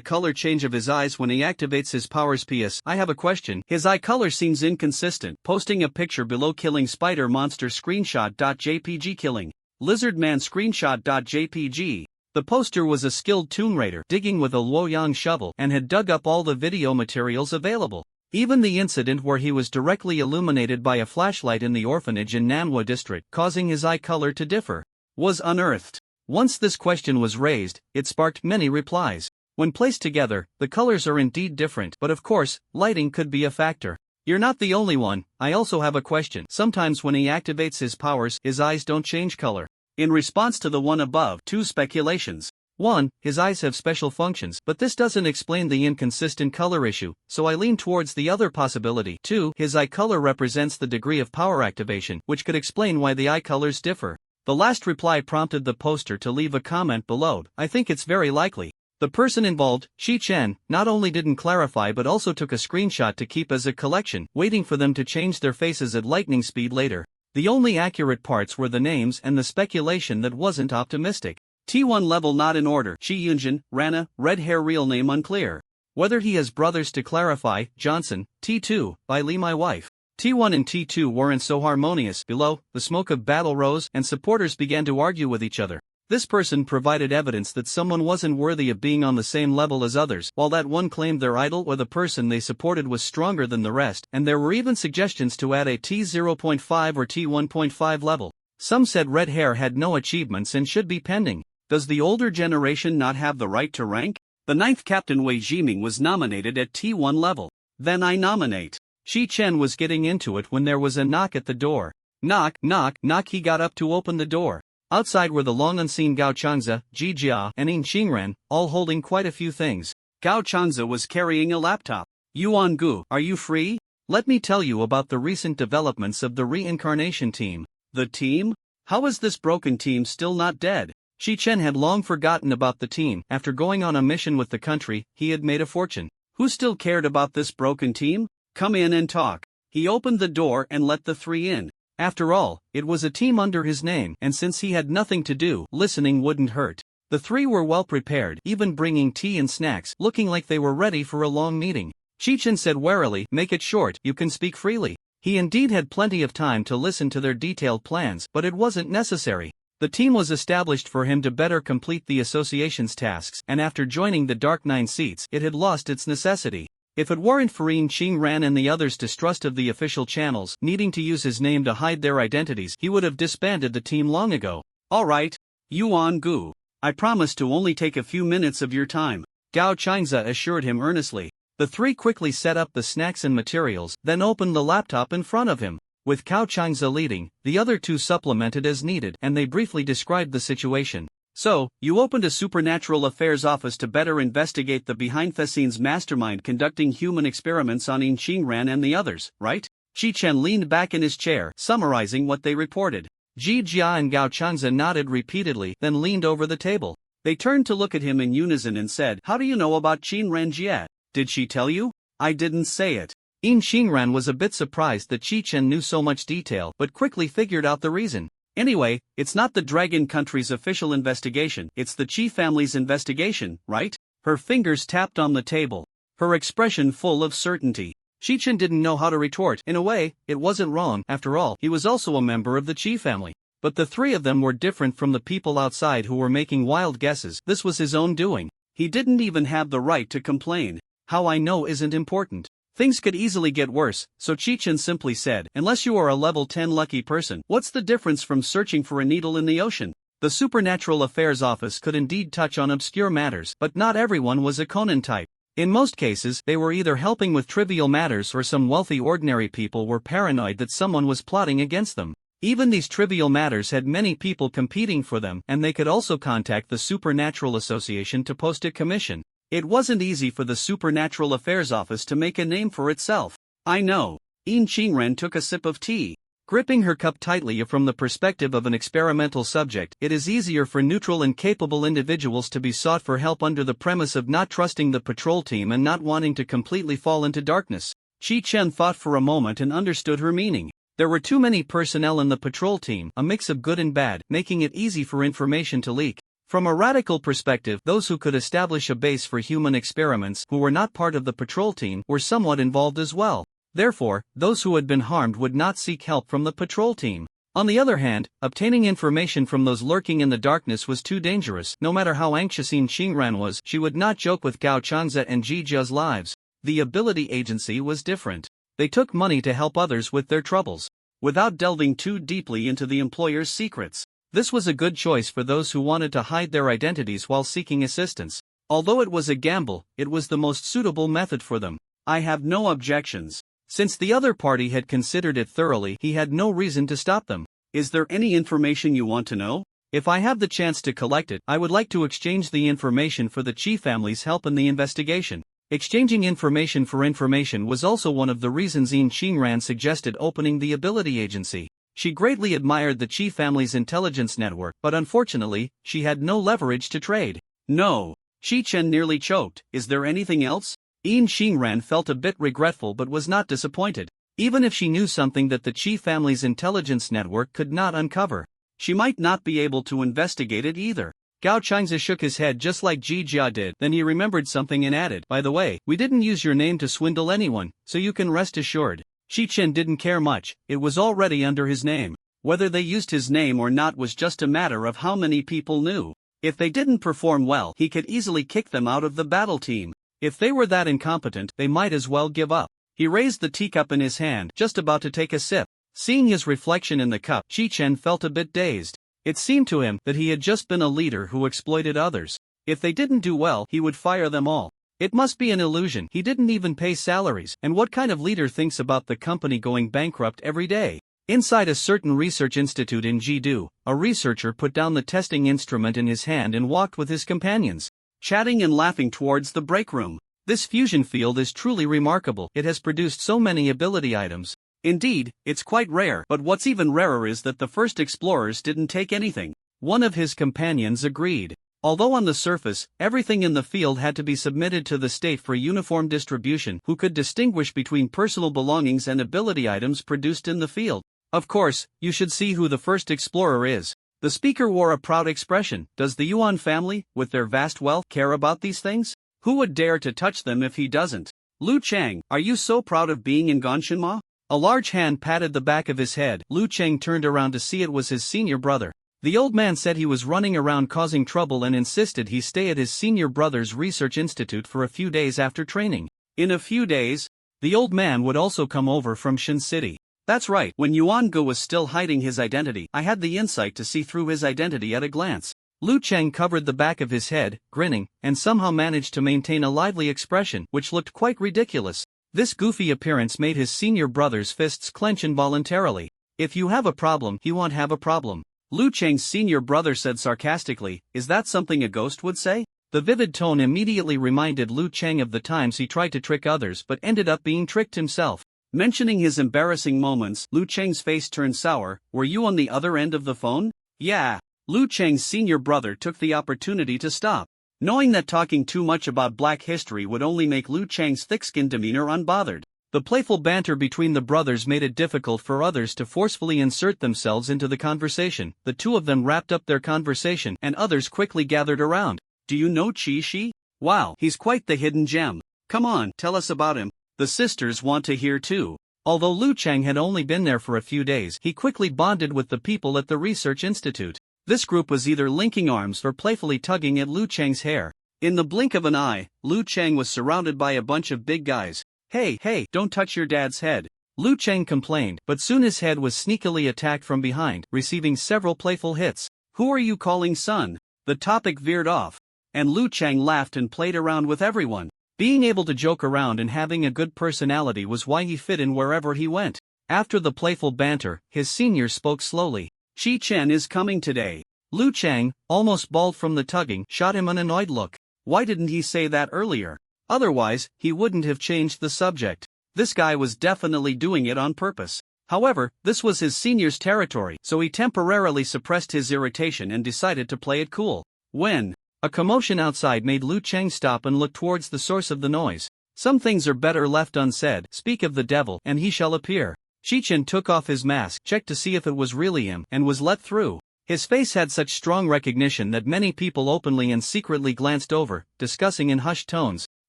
color change of his eyes when he activates his powers. PS, I have a question, his eye color seems inconsistent. Posting a picture below, killing spider monster screenshot.jpg, killing lizard man screenshot.jpg. The poster was a skilled tomb raider digging with a Luoyang shovel and had dug up all the video materials available. Even the incident where he was directly illuminated by a flashlight in the orphanage in Manhwa district, causing his eye color to differ, was unearthed. Once this question was raised, it sparked many replies. When placed together, the colors are indeed different, but of course, lighting could be a factor. You're not the only one. I also have a question. Sometimes when he activates his powers, his eyes don't change color. In response to the one above, 2 speculations. 1. His eyes have special functions, but this doesn't explain the inconsistent color issue, so I lean towards the other possibility. 2. His eye color represents the degree of power activation, which could explain why the eye colors differ. The last reply prompted the poster to leave a comment below. I think it's very likely. The person involved, Shi Chen, not only didn't clarify but also took a screenshot to keep as a collection, waiting for them to change their faces at lightning speed later. The only accurate parts were the names and the speculation that wasn't optimistic. T1 level not in order. Chi Yunjin, Rana, red hair, real name unclear. Whether he has brothers to clarify. Johnson, T2, by Lee, my wife. T1 and T2 weren't so harmonious. Below, the smoke of battle rose and supporters began to argue with each other. This person provided evidence that someone wasn't worthy of being on the same level as others, while that one claimed their idol or the person they supported was stronger than the rest, and there were even suggestions to add a T0.5 or T1.5 level. Some said red hair had no achievements and should be pending. Does the older generation not have the right to rank? The 9th Captain Wei Jiming was nominated at T1 level. Then I nominate. Shi Chen was getting into it when there was a knock at the door. Knock, knock, knock. He got up to open the door. Outside were the long unseen Gao Changza, Ji Jia, and Yin Qingren, all holding quite a few things. Gao Changza was carrying a laptop. Yuan Gu, are you free? Let me tell you about the recent developments of the reincarnation team. The team? How is this broken team still not dead? Shi Chen had long forgotten about the team. After going on a mission with the country, he had made a fortune. Who still cared about this broken team? Come in and talk. He opened the door and let the 3 in. After all, it was a team under his name, and since he had nothing to do, listening wouldn't hurt. The 3 were well prepared, even bringing tea and snacks, looking like they were ready for a long meeting. Shi Chen said warily, make it short, you can speak freely. He indeed had plenty of time to listen to their detailed plans, but it wasn't necessary. The team was established for him to better complete the association's tasks, and after joining the Dark 9 seats, it had lost its necessity. If it weren't for Yin Qingren and the others' distrust of the official channels, needing to use his name to hide their identities, he would have disbanded the team long ago. Alright, Yuan Gu. I promise to only take a few minutes of your time, Gao Changza assured him earnestly. The 3 quickly set up the snacks and materials, then opened the laptop in front of him. With Gao Changza leading, the other 2 supplemented as needed, and they briefly described the situation. So, you opened a supernatural affairs office to better investigate the behind-the-scenes mastermind conducting human experiments on Yin Qingren and the others, right? Shi Chen leaned back in his chair, summarizing what they reported. Ji Jia and Gao Changza nodded repeatedly, then leaned over the table. They turned to look at him in unison and said, how do you know about Qingren Jie? Did she tell you? I didn't say it. Yin Qingren was a bit surprised that Shi Chen knew so much detail, but quickly figured out the reason. Anyway, it's not the Dragon Country's official investigation, it's the Qi family's investigation, right? Her fingers tapped on the table, her expression full of certainty. Shi Chen didn't know how to retort. In a way, it wasn't wrong. After all, he was also a member of the Qi family. But the 3 of them were different from the people outside who were making wild guesses. This was his own doing. He didn't even have the right to complain. How I know isn't important. Things could easily get worse, so Shi Chen simply said, unless you are a level 10 lucky person, what's the difference from searching for a needle in the ocean? The Supernatural Affairs Office could indeed touch on obscure matters, but not everyone was a Conan type. In most cases, they were either helping with trivial matters or some wealthy ordinary people were paranoid that someone was plotting against them. Even these trivial matters had many people competing for them, and they could also contact the Supernatural Association to post a commission. It wasn't easy for the Supernatural Affairs Office to make a name for itself. I know. Yin Qingren took a sip of tea. Gripping her cup tightly from the perspective of an experimental subject, it is easier for neutral and capable individuals to be sought for help under the premise of not trusting the patrol team and not wanting to completely fall into darkness. Chi Chen thought for a moment and understood her meaning. There were too many personnel in the patrol team, a mix of good and bad, making it easy for information to leak. From a radical perspective, those who could establish a base for human experiments, who were not part of the patrol team, were somewhat involved as well. Therefore, those who had been harmed would not seek help from the patrol team. On the other hand, obtaining information from those lurking in the darkness was too dangerous. No matter how anxious Yin Qingran was, she would not joke with Gao Changze and Ji Jia's lives. The ability agency was different. They took money to help others with their troubles, without delving too deeply into the employer's secrets. This was a good choice for those who wanted to hide their identities while seeking assistance. Although it was a gamble, it was the most suitable method for them. I have no objections. Since the other party had considered it thoroughly, he had no reason to stop them. Is there any information you want to know? If I have the chance to collect it, I would like to exchange the information for the Chi family's help in the investigation. Exchanging information for information was also one of the reasons Yin Qingran suggested opening the ability agency. She greatly admired the Chi family's intelligence network, but unfortunately, she had no leverage to trade. No. Chi Chen nearly choked. Is there anything else? Yin Qingran felt a bit regretful but was not disappointed. Even if she knew something that the Chi family's intelligence network could not uncover, she might not be able to investigate it either. Gao Changze shook his head just like Ji Jia did, then he remembered something and added, "By the way, we didn't use your name to swindle anyone, so you can rest assured." Chi Chen didn't care much, it was already under his name. Whether they used his name or not was just a matter of how many people knew. If they didn't perform well, he could easily kick them out of the battle team. If they were that incompetent, they might as well give up. He raised the teacup in his hand, just about to take a sip. Seeing his reflection in the cup, Chi Chen felt a bit dazed. It seemed to him that he had just been a leader who exploited others. If they didn't do well, he would fire them all. It must be an illusion. He didn't even pay salaries. And what kind of leader thinks about the company going bankrupt every day? Inside a certain research institute in Jidu, a researcher put down the testing instrument in his hand and walked with his companions, chatting and laughing towards the break room. This fusion field is truly remarkable. It has produced so many ability items. Indeed, it's quite rare, but what's even rarer is that the first explorers didn't take anything. One of his companions agreed. Although on the surface, everything in the field had to be submitted to the state for uniform distribution, who could distinguish between personal belongings and ability items produced in the field? Of course, you should see who the first explorer is. The speaker wore a proud expression. Does the Yuan family, with their vast wealth, care about these things? Who would dare to touch them if he doesn't? Lu Chang, are you so proud of being in Gonshinma? A large hand patted the back of his head. Lu Chang turned around to see it was his senior brother. The old man said he was running around causing trouble and insisted he stay at his senior brother's research institute for a few days after training. In a few days, the old man would also come over from Shin City. That's right, when Yuan Gu was still hiding his identity, I had the insight to see through his identity at a glance. Lu Chang covered the back of his head, grinning, and somehow managed to maintain a lively expression which looked quite ridiculous. This goofy appearance made his senior brother's fists clench involuntarily. If you have a problem, he won't have a problem. Lu Chang's senior brother said sarcastically, is that something a ghost would say? The vivid tone immediately reminded Lu Chang of the times he tried to trick others but ended up being tricked himself. Mentioning his embarrassing moments, Lu Chang's face turned sour. Were you on the other end of the phone? Yeah. Lu Chang's senior brother took the opportunity to stop, knowing that talking too much about black history would only make Lu Chang's thick-skinned demeanor unbothered. The playful banter between the brothers made it difficult for others to forcefully insert themselves into the conversation. The two of them wrapped up their conversation and others quickly gathered around. Do you know Chi Shi? Wow, he's quite the hidden gem. Come on, tell us about him. The sisters want to hear too. Although Lu Chang had only been there for a few days, he quickly bonded with the people at the research institute. This group was either linking arms or playfully tugging at Lu Chang's hair. In the blink of an eye, Lu Chang was surrounded by a bunch of big guys. Hey, don't touch your dad's head. Lu Chang complained, but soon his head was sneakily attacked from behind, receiving several playful hits. Who are you calling son? The topic veered off, and Lu Chang laughed and played around with everyone. Being able to joke around and having a good personality was why he fit in wherever he went. After the playful banter, his senior spoke slowly. Chi Chen is coming today. Lu Chang, almost bald from the tugging, shot him an annoyed look. Why didn't he say that earlier? Otherwise, he wouldn't have changed the subject. This guy was definitely doing it on purpose. However, this was his senior's territory, so he temporarily suppressed his irritation and decided to play it cool. When a commotion outside made Lu Cheng stop and look towards the source of the noise. Some things are better left unsaid. Speak of the devil, and he shall appear. Chi-Chen took off his mask, checked to see if it was really him, and was let through. His face had such strong recognition that many people openly and secretly glanced over, discussing in hushed tones,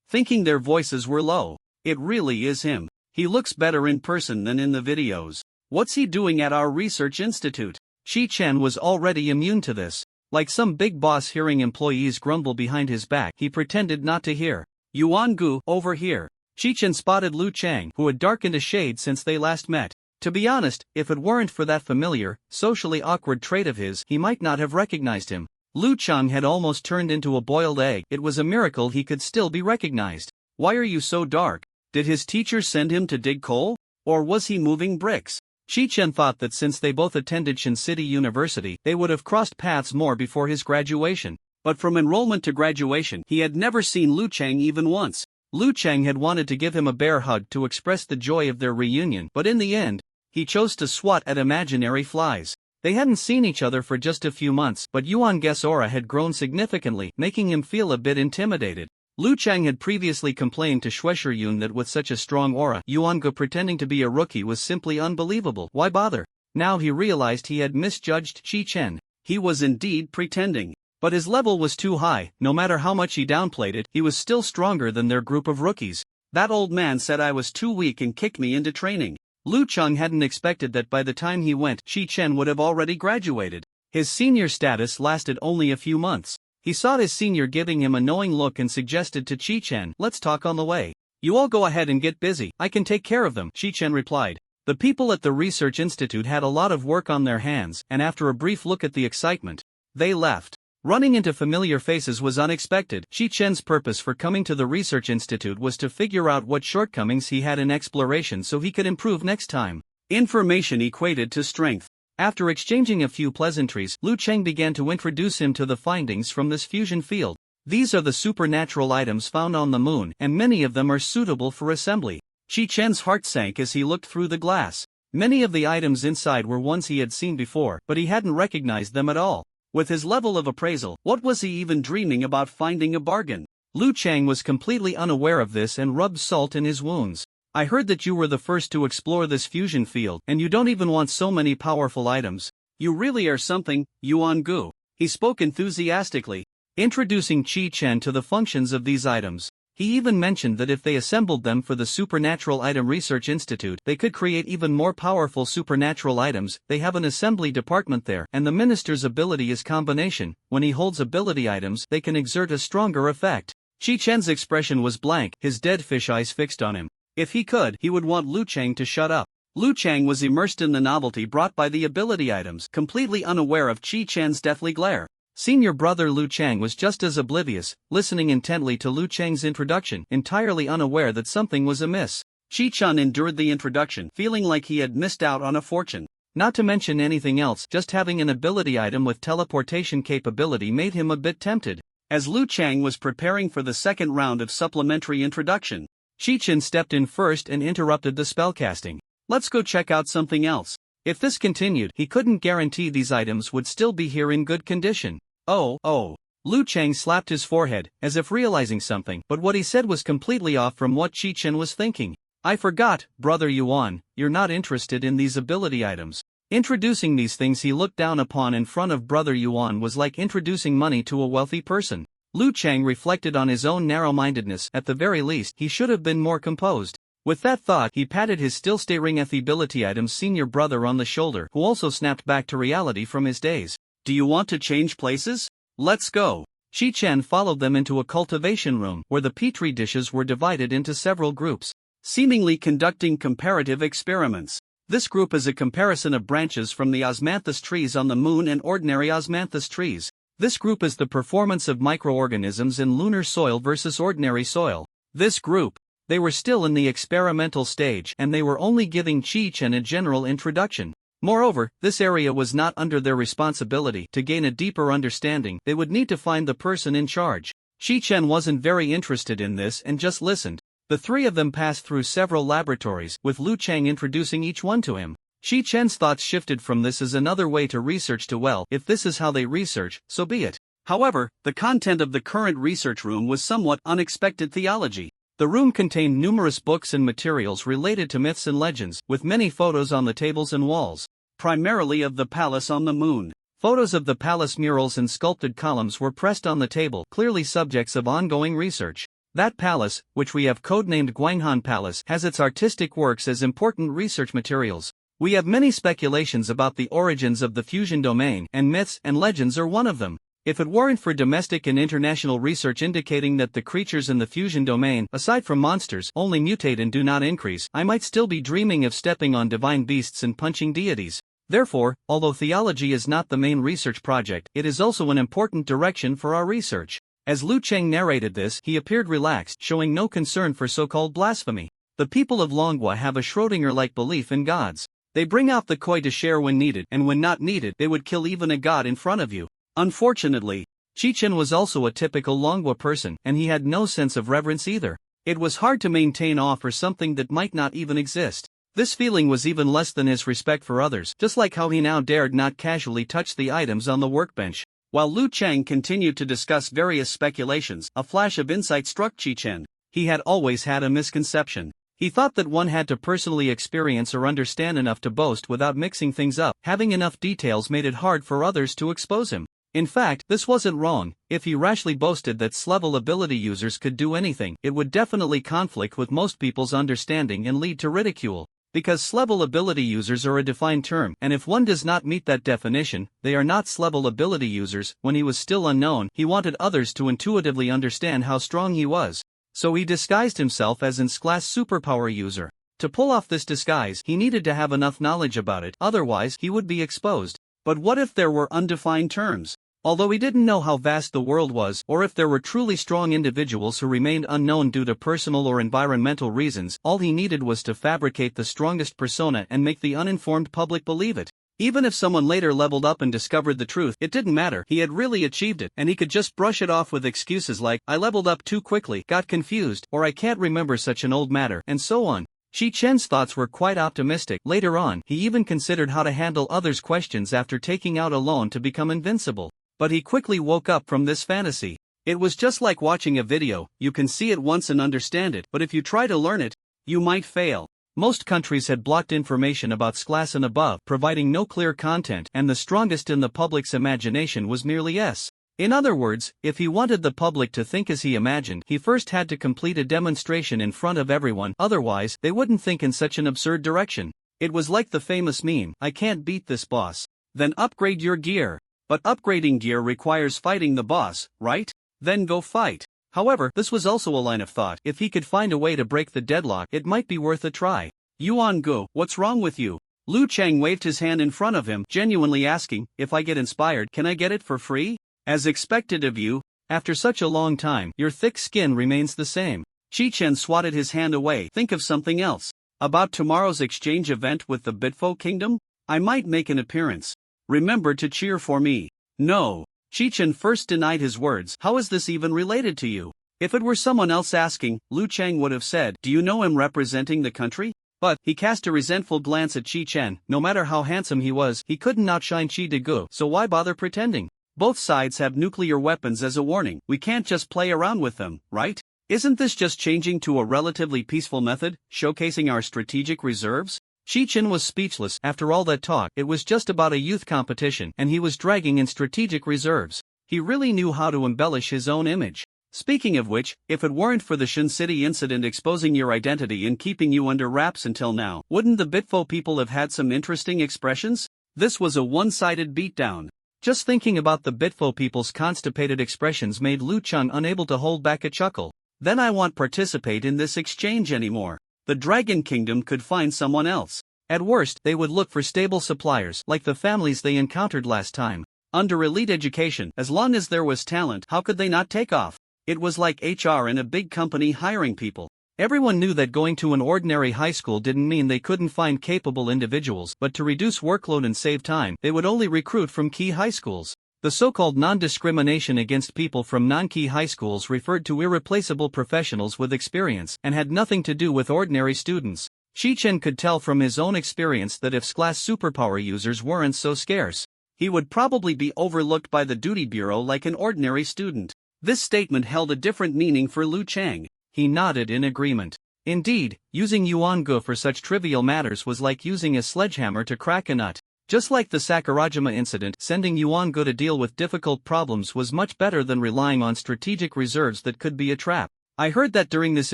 thinking their voices were low. It really is him. He looks better in person than in the videos. What's he doing at our research institute? Chi-Chen was already immune to this. Like some big boss hearing employees grumble behind his back, he pretended not to hear. Yuan-gu, over here. Chi-Chen spotted Lu Cheng, who had darkened a shade since they last met. To be honest, if it weren't for that familiar, socially awkward trait of his, he might not have recognized him. Lu Cheng had almost turned into a boiled egg. It was a miracle he could still be recognized. Why are you so dark? Did his teacher send him to dig coal? Or was he moving bricks? Chi-Chen thought that since they both attended Shin City University, they would have crossed paths more before his graduation. But from enrollment to graduation, he had never seen Lu Cheng even once. Lu Cheng had wanted to give him a bear hug to express the joy of their reunion, but in the end, he chose to swat at imaginary flies. They hadn't seen each other for just a few months, but Yuan Ge's aura had grown significantly, making him feel a bit intimidated. Lu Cheng had previously complained to Yun that with such a strong aura, Yuan Ge pretending to be a rookie was simply unbelievable. Why bother? Now he realized he had misjudged Chi-Chen. He was indeed pretending. But his level was too high. No matter how much he downplayed it, he was still stronger than their group of rookies. That old man said I was too weak and kicked me into training. Lu Cheng hadn't expected that by the time he went, Chi-Chen would have already graduated. His senior status lasted only a few months. He saw his senior giving him a knowing look and suggested to Chi-Chen, let's talk on the way. You all go ahead and get busy, I can take care of them, Chi-Chen replied. The people at the research institute had a lot of work on their hands, and after a brief look at the excitement, they left. Running into familiar faces was unexpected. Chi-Chen's purpose for coming to the research institute was to figure out what shortcomings he had in exploration so he could improve next time. Information equated to strength. After exchanging a few pleasantries, Lu Cheng began to introduce him to the findings from this fusion field. These are the supernatural items found on the moon, and many of them are suitable for assembly. Chi-Chen's heart sank as he looked through the glass. Many of the items inside were ones he had seen before, but he hadn't recognized them at all. With his level of appraisal, what was he even dreaming about finding a bargain? Lu Cheng was completely unaware of this and rubbed salt in his wounds. I heard that you were the first to explore this fusion field, and you don't even want so many powerful items. You really are something, Yuan-gu. He spoke enthusiastically, introducing Chi-Chen to the functions of these items. He even mentioned that if they assembled them for the Supernatural Item Research Institute, they could create even more powerful supernatural items. They have an assembly department there, and the minister's ability is combination. When he holds ability items, they can exert a stronger effect. Chi-Chen's expression was blank, his dead fish eyes fixed on him. If he could, he would want Lu Cheng to shut up. Lu Cheng was immersed in the novelty brought by the ability items, completely unaware of Chi-Chen's deathly glare. Senior brother Lu Cheng was just as oblivious, listening intently to Lu Cheng's introduction, entirely unaware that something was amiss. Chi-Chen endured the introduction, feeling like he had missed out on a fortune. Not to mention anything else, just having an ability item with teleportation capability made him a bit tempted. As Lu Cheng was preparing for the second round of supplementary introduction, Chi-Chen stepped in first and interrupted the spellcasting. Let's go check out something else. If this continued, he couldn't guarantee these items would still be here in good condition. Oh. Lu Cheng slapped his forehead, as if realizing something, but what he said was completely off from what Chi-Chen was thinking. I forgot, Brother Yuan, you're not interested in these ability items. Introducing these things he looked down upon in front of Brother Yuan was like introducing money to a wealthy person. Lu Cheng reflected on his own narrow-mindedness. At the very least, he should have been more composed. With that thought, he patted his still staring at the ability item's senior brother on the shoulder, who also snapped back to reality from his daze. Do you want to change places? Let's go. Chi-Chen followed them into a cultivation room, where the petri dishes were divided into several groups, seemingly conducting comparative experiments. This group is a comparison of branches from the osmanthus trees on the moon and ordinary osmanthus trees. This group is the performance of microorganisms in lunar soil versus ordinary soil. This group, they were still in the experimental stage, and they were only giving Chi-Chen a general introduction. Moreover, this area was not under their responsibility. To gain a deeper understanding, they would need to find the person in charge. Chi-Chen wasn't very interested in this and just listened. The three of them passed through several laboratories, with Lu Cheng introducing each one to him. Shi Chen's thoughts shifted from this as another way to research to, well, if this is how they research, so be it. However, the content of the current research room was somewhat unexpected theology. The room contained numerous books and materials related to myths and legends, with many photos on the tables and walls, primarily of the palace on the moon. Photos of the palace murals and sculpted columns were pressed on the table, clearly subjects of ongoing research. That palace, which we have codenamed Guanghan Palace, has its artistic works as important research materials. We have many speculations about the origins of the fusion domain, and myths and legends are one of them. If it weren't for domestic and international research indicating that the creatures in the fusion domain, aside from monsters, only mutate and do not increase, I might still be dreaming of stepping on divine beasts and punching deities. Therefore, although theology is not the main research project, it is also an important direction for our research. As Lu Cheng narrated this, he appeared relaxed, showing no concern for so-called blasphemy. The people of Longwa have a Schrödinger-like belief in gods. They bring out the koi to share when needed, and when not needed, they would kill even a god in front of you. Unfortunately, Shi Chen was also a typical Longwa person, and he had no sense of reverence either. It was hard to maintain awe for something that might not even exist. This feeling was even less than his respect for others, just like how he now dared not casually touch the items on the workbench. While Lu Cheng continued to discuss various speculations, a flash of insight struck Shi Chen. He had always had a misconception. He thought that one had to personally experience or understand enough to boast without mixing things up. Having enough details made it hard for others to expose him. In fact, this wasn't wrong. If he rashly boasted that S-level ability users could do anything, it would definitely conflict with most people's understanding and lead to ridicule. Because S-level ability users are a defined term, and if one does not meet that definition, they are not S-level ability users. When he was still unknown, he wanted others to intuitively understand how strong he was. So he disguised himself as an S-class superpower user. To pull off this disguise, he needed to have enough knowledge about it, otherwise he would be exposed. But what if there were undefined terms? Although he didn't know how vast the world was, or if there were truly strong individuals who remained unknown due to personal or environmental reasons, all he needed was to fabricate the strongest persona and make the uninformed public believe it. Even if someone later leveled up and discovered the truth, it didn't matter. He had really achieved it, and he could just brush it off with excuses like, I leveled up too quickly, got confused, or I can't remember such an old matter, and so on. Shi Chen's thoughts were quite optimistic. Later on, he even considered how to handle others' questions after taking out a loan to become invincible. But he quickly woke up from this fantasy. It was just like watching a video. You can see it once and understand it, but if you try to learn it, you might fail. Most countries had blocked information about S-class and above, providing no clear content, and the strongest in the public's imagination was merely S. In other words, if he wanted the public to think as he imagined, he first had to complete a demonstration in front of everyone, otherwise, they wouldn't think in such an absurd direction. It was like the famous meme, I can't beat this boss. Then upgrade your gear. But upgrading gear requires fighting the boss, right? Then go fight. However, this was also a line of thought. If he could find a way to break the deadlock, it might be worth a try. Yuan Gu, what's wrong with you? Lu Cheng waved his hand in front of him, genuinely asking, if I get inspired, can I get it for free? As expected of you, after such a long time, your thick skin remains the same. Shi Chen swatted his hand away. Think of something else. About tomorrow's exchange event with the Bitfo Kingdom? I might make an appearance. Remember to cheer for me. No. Shi Chen first denied his words. How is this even related to you? If it were someone else asking, Lu Cheng would have said, do you know him representing the country? But, he cast a resentful glance at Shi Chen. No matter how handsome he was, he couldn't outshine Shi Degu, so why bother pretending? Both sides have nuclear weapons as a warning. We can't just play around with them, right? Isn't this just changing to a relatively peaceful method, showcasing our strategic reserves? Shi Chen was speechless. After all that talk, it was just about a youth competition, and he was dragging in strategic reserves. He really knew how to embellish his own image. Speaking of which, if it weren't for the Shun City incident exposing your identity and keeping you under wraps until now, wouldn't the Bitfo people have had some interesting expressions? This was a one-sided beatdown. Just thinking about the Bitfo people's constipated expressions made Lu Cheng unable to hold back a chuckle. Then I won't participate in this exchange anymore. The Dragon Kingdom could find someone else. At worst, they would look for stable suppliers, like the families they encountered last time. Under elite education, as long as there was talent, how could they not take off? It was like HR in a big company hiring people. Everyone knew that going to an ordinary high school didn't mean they couldn't find capable individuals, but to reduce workload and save time, they would only recruit from key high schools. The so-called non-discrimination against people from non-key high schools referred to irreplaceable professionals with experience and had nothing to do with ordinary students. Chen could tell from his own experience that if class superpower users weren't so scarce, he would probably be overlooked by the duty bureau like an ordinary student. This statement held a different meaning for Liu Chang. He nodded in agreement. Indeed, using Yuan-gu for such trivial matters was like using a sledgehammer to crack a nut. Just like the Sakurajima incident, sending Yuan-gu to deal with difficult problems was much better than relying on strategic reserves that could be a trap. I heard that during this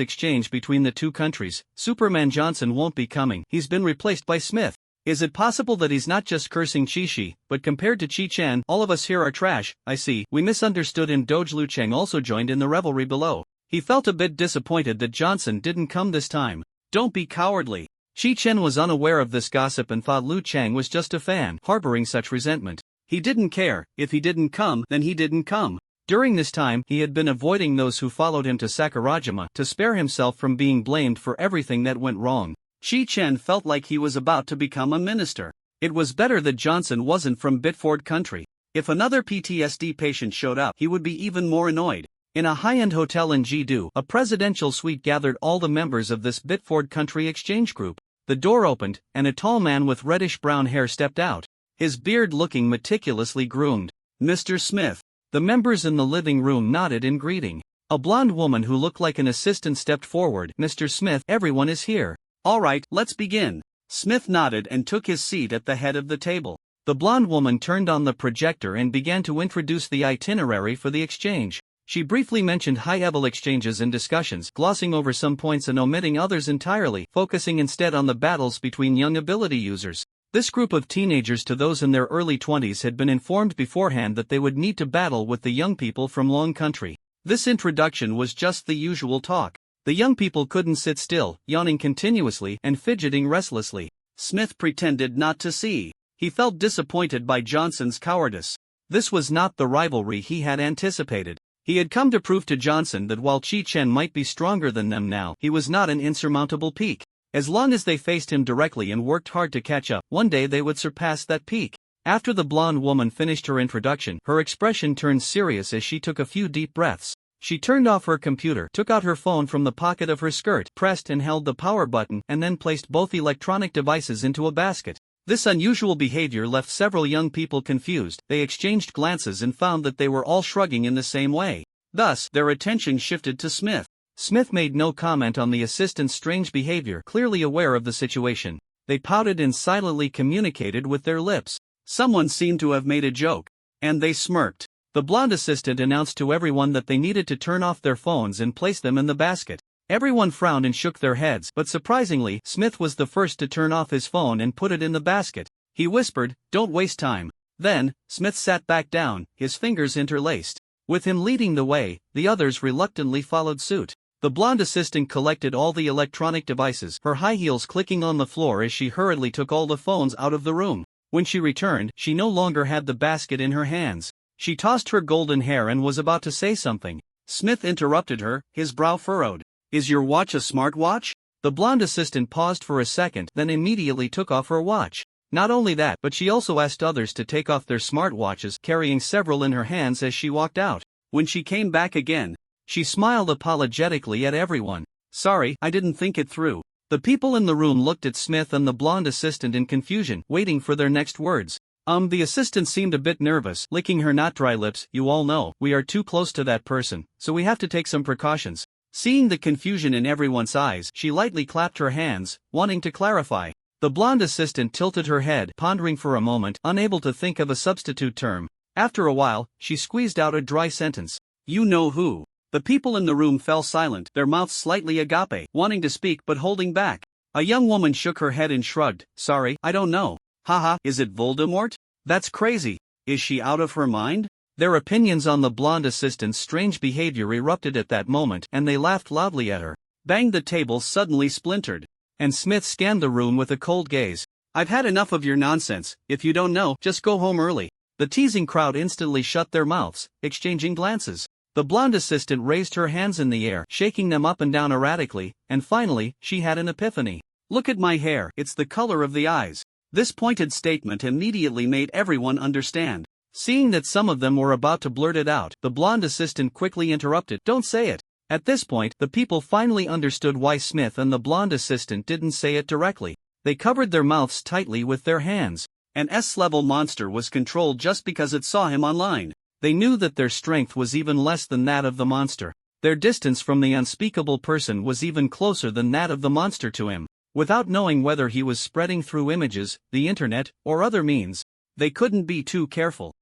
exchange between the two countries, Superman Johnson won't be coming. He's been replaced by Smith. Is it possible that he's not just cursing Chi-Chi, but compared to Chi-Chan, all of us here are trash? I see. We misunderstood him. Doge Liu Chang also joined in the revelry below. He felt a bit disappointed that Johnson didn't come this time. Don't be cowardly. Chi-Chen was unaware of this gossip and thought Liu Chang was just a fan, harboring such resentment. He didn't care. If he didn't come, then he didn't come. During this time, he had been avoiding those who followed him to Sakurajima to spare himself from being blamed for everything that went wrong. Chi-Chen felt like he was about to become a minister. It was better that Johnson wasn't from Bitford country. If another PTSD patient showed up, he would be even more annoyed. In a high-end hotel in Jidu, a presidential suite gathered all the members of this Bitford country exchange group. The door opened, and a tall man with reddish-brown hair stepped out, his beard looking meticulously groomed. Mr. Smith. The members in the living room nodded in greeting. A blonde woman who looked like an assistant stepped forward. Mr. Smith, everyone is here. All right, let's begin. Smith nodded and took his seat at the head of the table. The blonde woman turned on the projector and began to introduce the itinerary for the exchange. She briefly mentioned high-level exchanges and discussions, glossing over some points and omitting others entirely, focusing instead on the battles between young ability users. This group of teenagers to those in their early 20s had been informed beforehand that they would need to battle with the young people from Long Country. This introduction was just the usual talk. The young people couldn't sit still, yawning continuously and fidgeting restlessly. Smith pretended not to see. He felt disappointed by Johnson's cowardice. This was not the rivalry he had anticipated. He had come to prove to Johnson that while Chi-Chen might be stronger than them now, he was not an insurmountable peak. As long as they faced him directly and worked hard to catch up, one day they would surpass that peak. After the blonde woman finished her introduction, her expression turned serious as she took a few deep breaths. She turned off her computer, took out her phone from the pocket of her skirt, pressed and held the power button, and then placed both electronic devices into a basket. This unusual behavior left several young people confused. They exchanged glances and found that they were all shrugging in the same way. Thus, their attention shifted to Smith. Smith made no comment on the assistant's strange behavior, clearly aware of the situation. They pouted and silently communicated with their lips. Someone seemed to have made a joke. And they smirked. The blonde assistant announced to everyone that they needed to turn off their phones and place them in the basket. Everyone frowned and shook their heads, but surprisingly, Smith was the first to turn off his phone and put it in the basket. He whispered, "Don't waste time." Then, Smith sat back down, his fingers interlaced. With him leading the way, the others reluctantly followed suit. The blonde assistant collected all the electronic devices, her high heels clicking on the floor as she hurriedly took all the phones out of the room. When she returned, she no longer had the basket in her hands. She tossed her golden hair and was about to say something. Smith interrupted her, his brow furrowed. "Is your watch a smartwatch?" The blonde assistant paused for a second, then immediately took off her watch. Not only that, but she also asked others to take off their smartwatches, carrying several in her hands as she walked out. When she came back again, she smiled apologetically at everyone. "Sorry, I didn't think it through." The people in the room looked at Smith and the blonde assistant in confusion, waiting for their next words. The assistant seemed a bit nervous, licking her not dry lips. "You all know, we are too close to that person, so we have to take some precautions." Seeing the confusion in everyone's eyes, she lightly clapped her hands, wanting to clarify. The blonde assistant tilted her head, pondering for a moment, unable to think of a substitute term. After a while, she squeezed out a dry sentence. "You know who." The people in the room fell silent, their mouths slightly agape, wanting to speak but holding back. A young woman shook her head and shrugged. "Sorry, I don't know." "Haha, is it Voldemort? That's crazy. Is she out of her mind?" Their opinions on the blonde assistant's strange behavior erupted at that moment, and they laughed loudly at her. Bang! The table suddenly splintered. And Smith scanned the room with a cold gaze. "I've had enough of your nonsense. If you don't know, just go home early." The teasing crowd instantly shut their mouths, exchanging glances. The blonde assistant raised her hands in the air, shaking them up and down erratically, and finally, she had an epiphany. "Look at my hair, it's the color of the eyes." This pointed statement immediately made everyone understand. Seeing that some of them were about to blurt it out, the blonde assistant quickly interrupted. "Don't say it. At this point, the people finally understood why Smith and the blonde assistant didn't say it directly. They covered their mouths tightly with their hands. An S-level monster was controlled just because it saw him online. They knew that their strength was even less than that of the monster. Their distance from the unspeakable person was even closer than that of the monster to him. Without knowing whether he was spreading through images, the internet, or other means, they couldn't be too careful.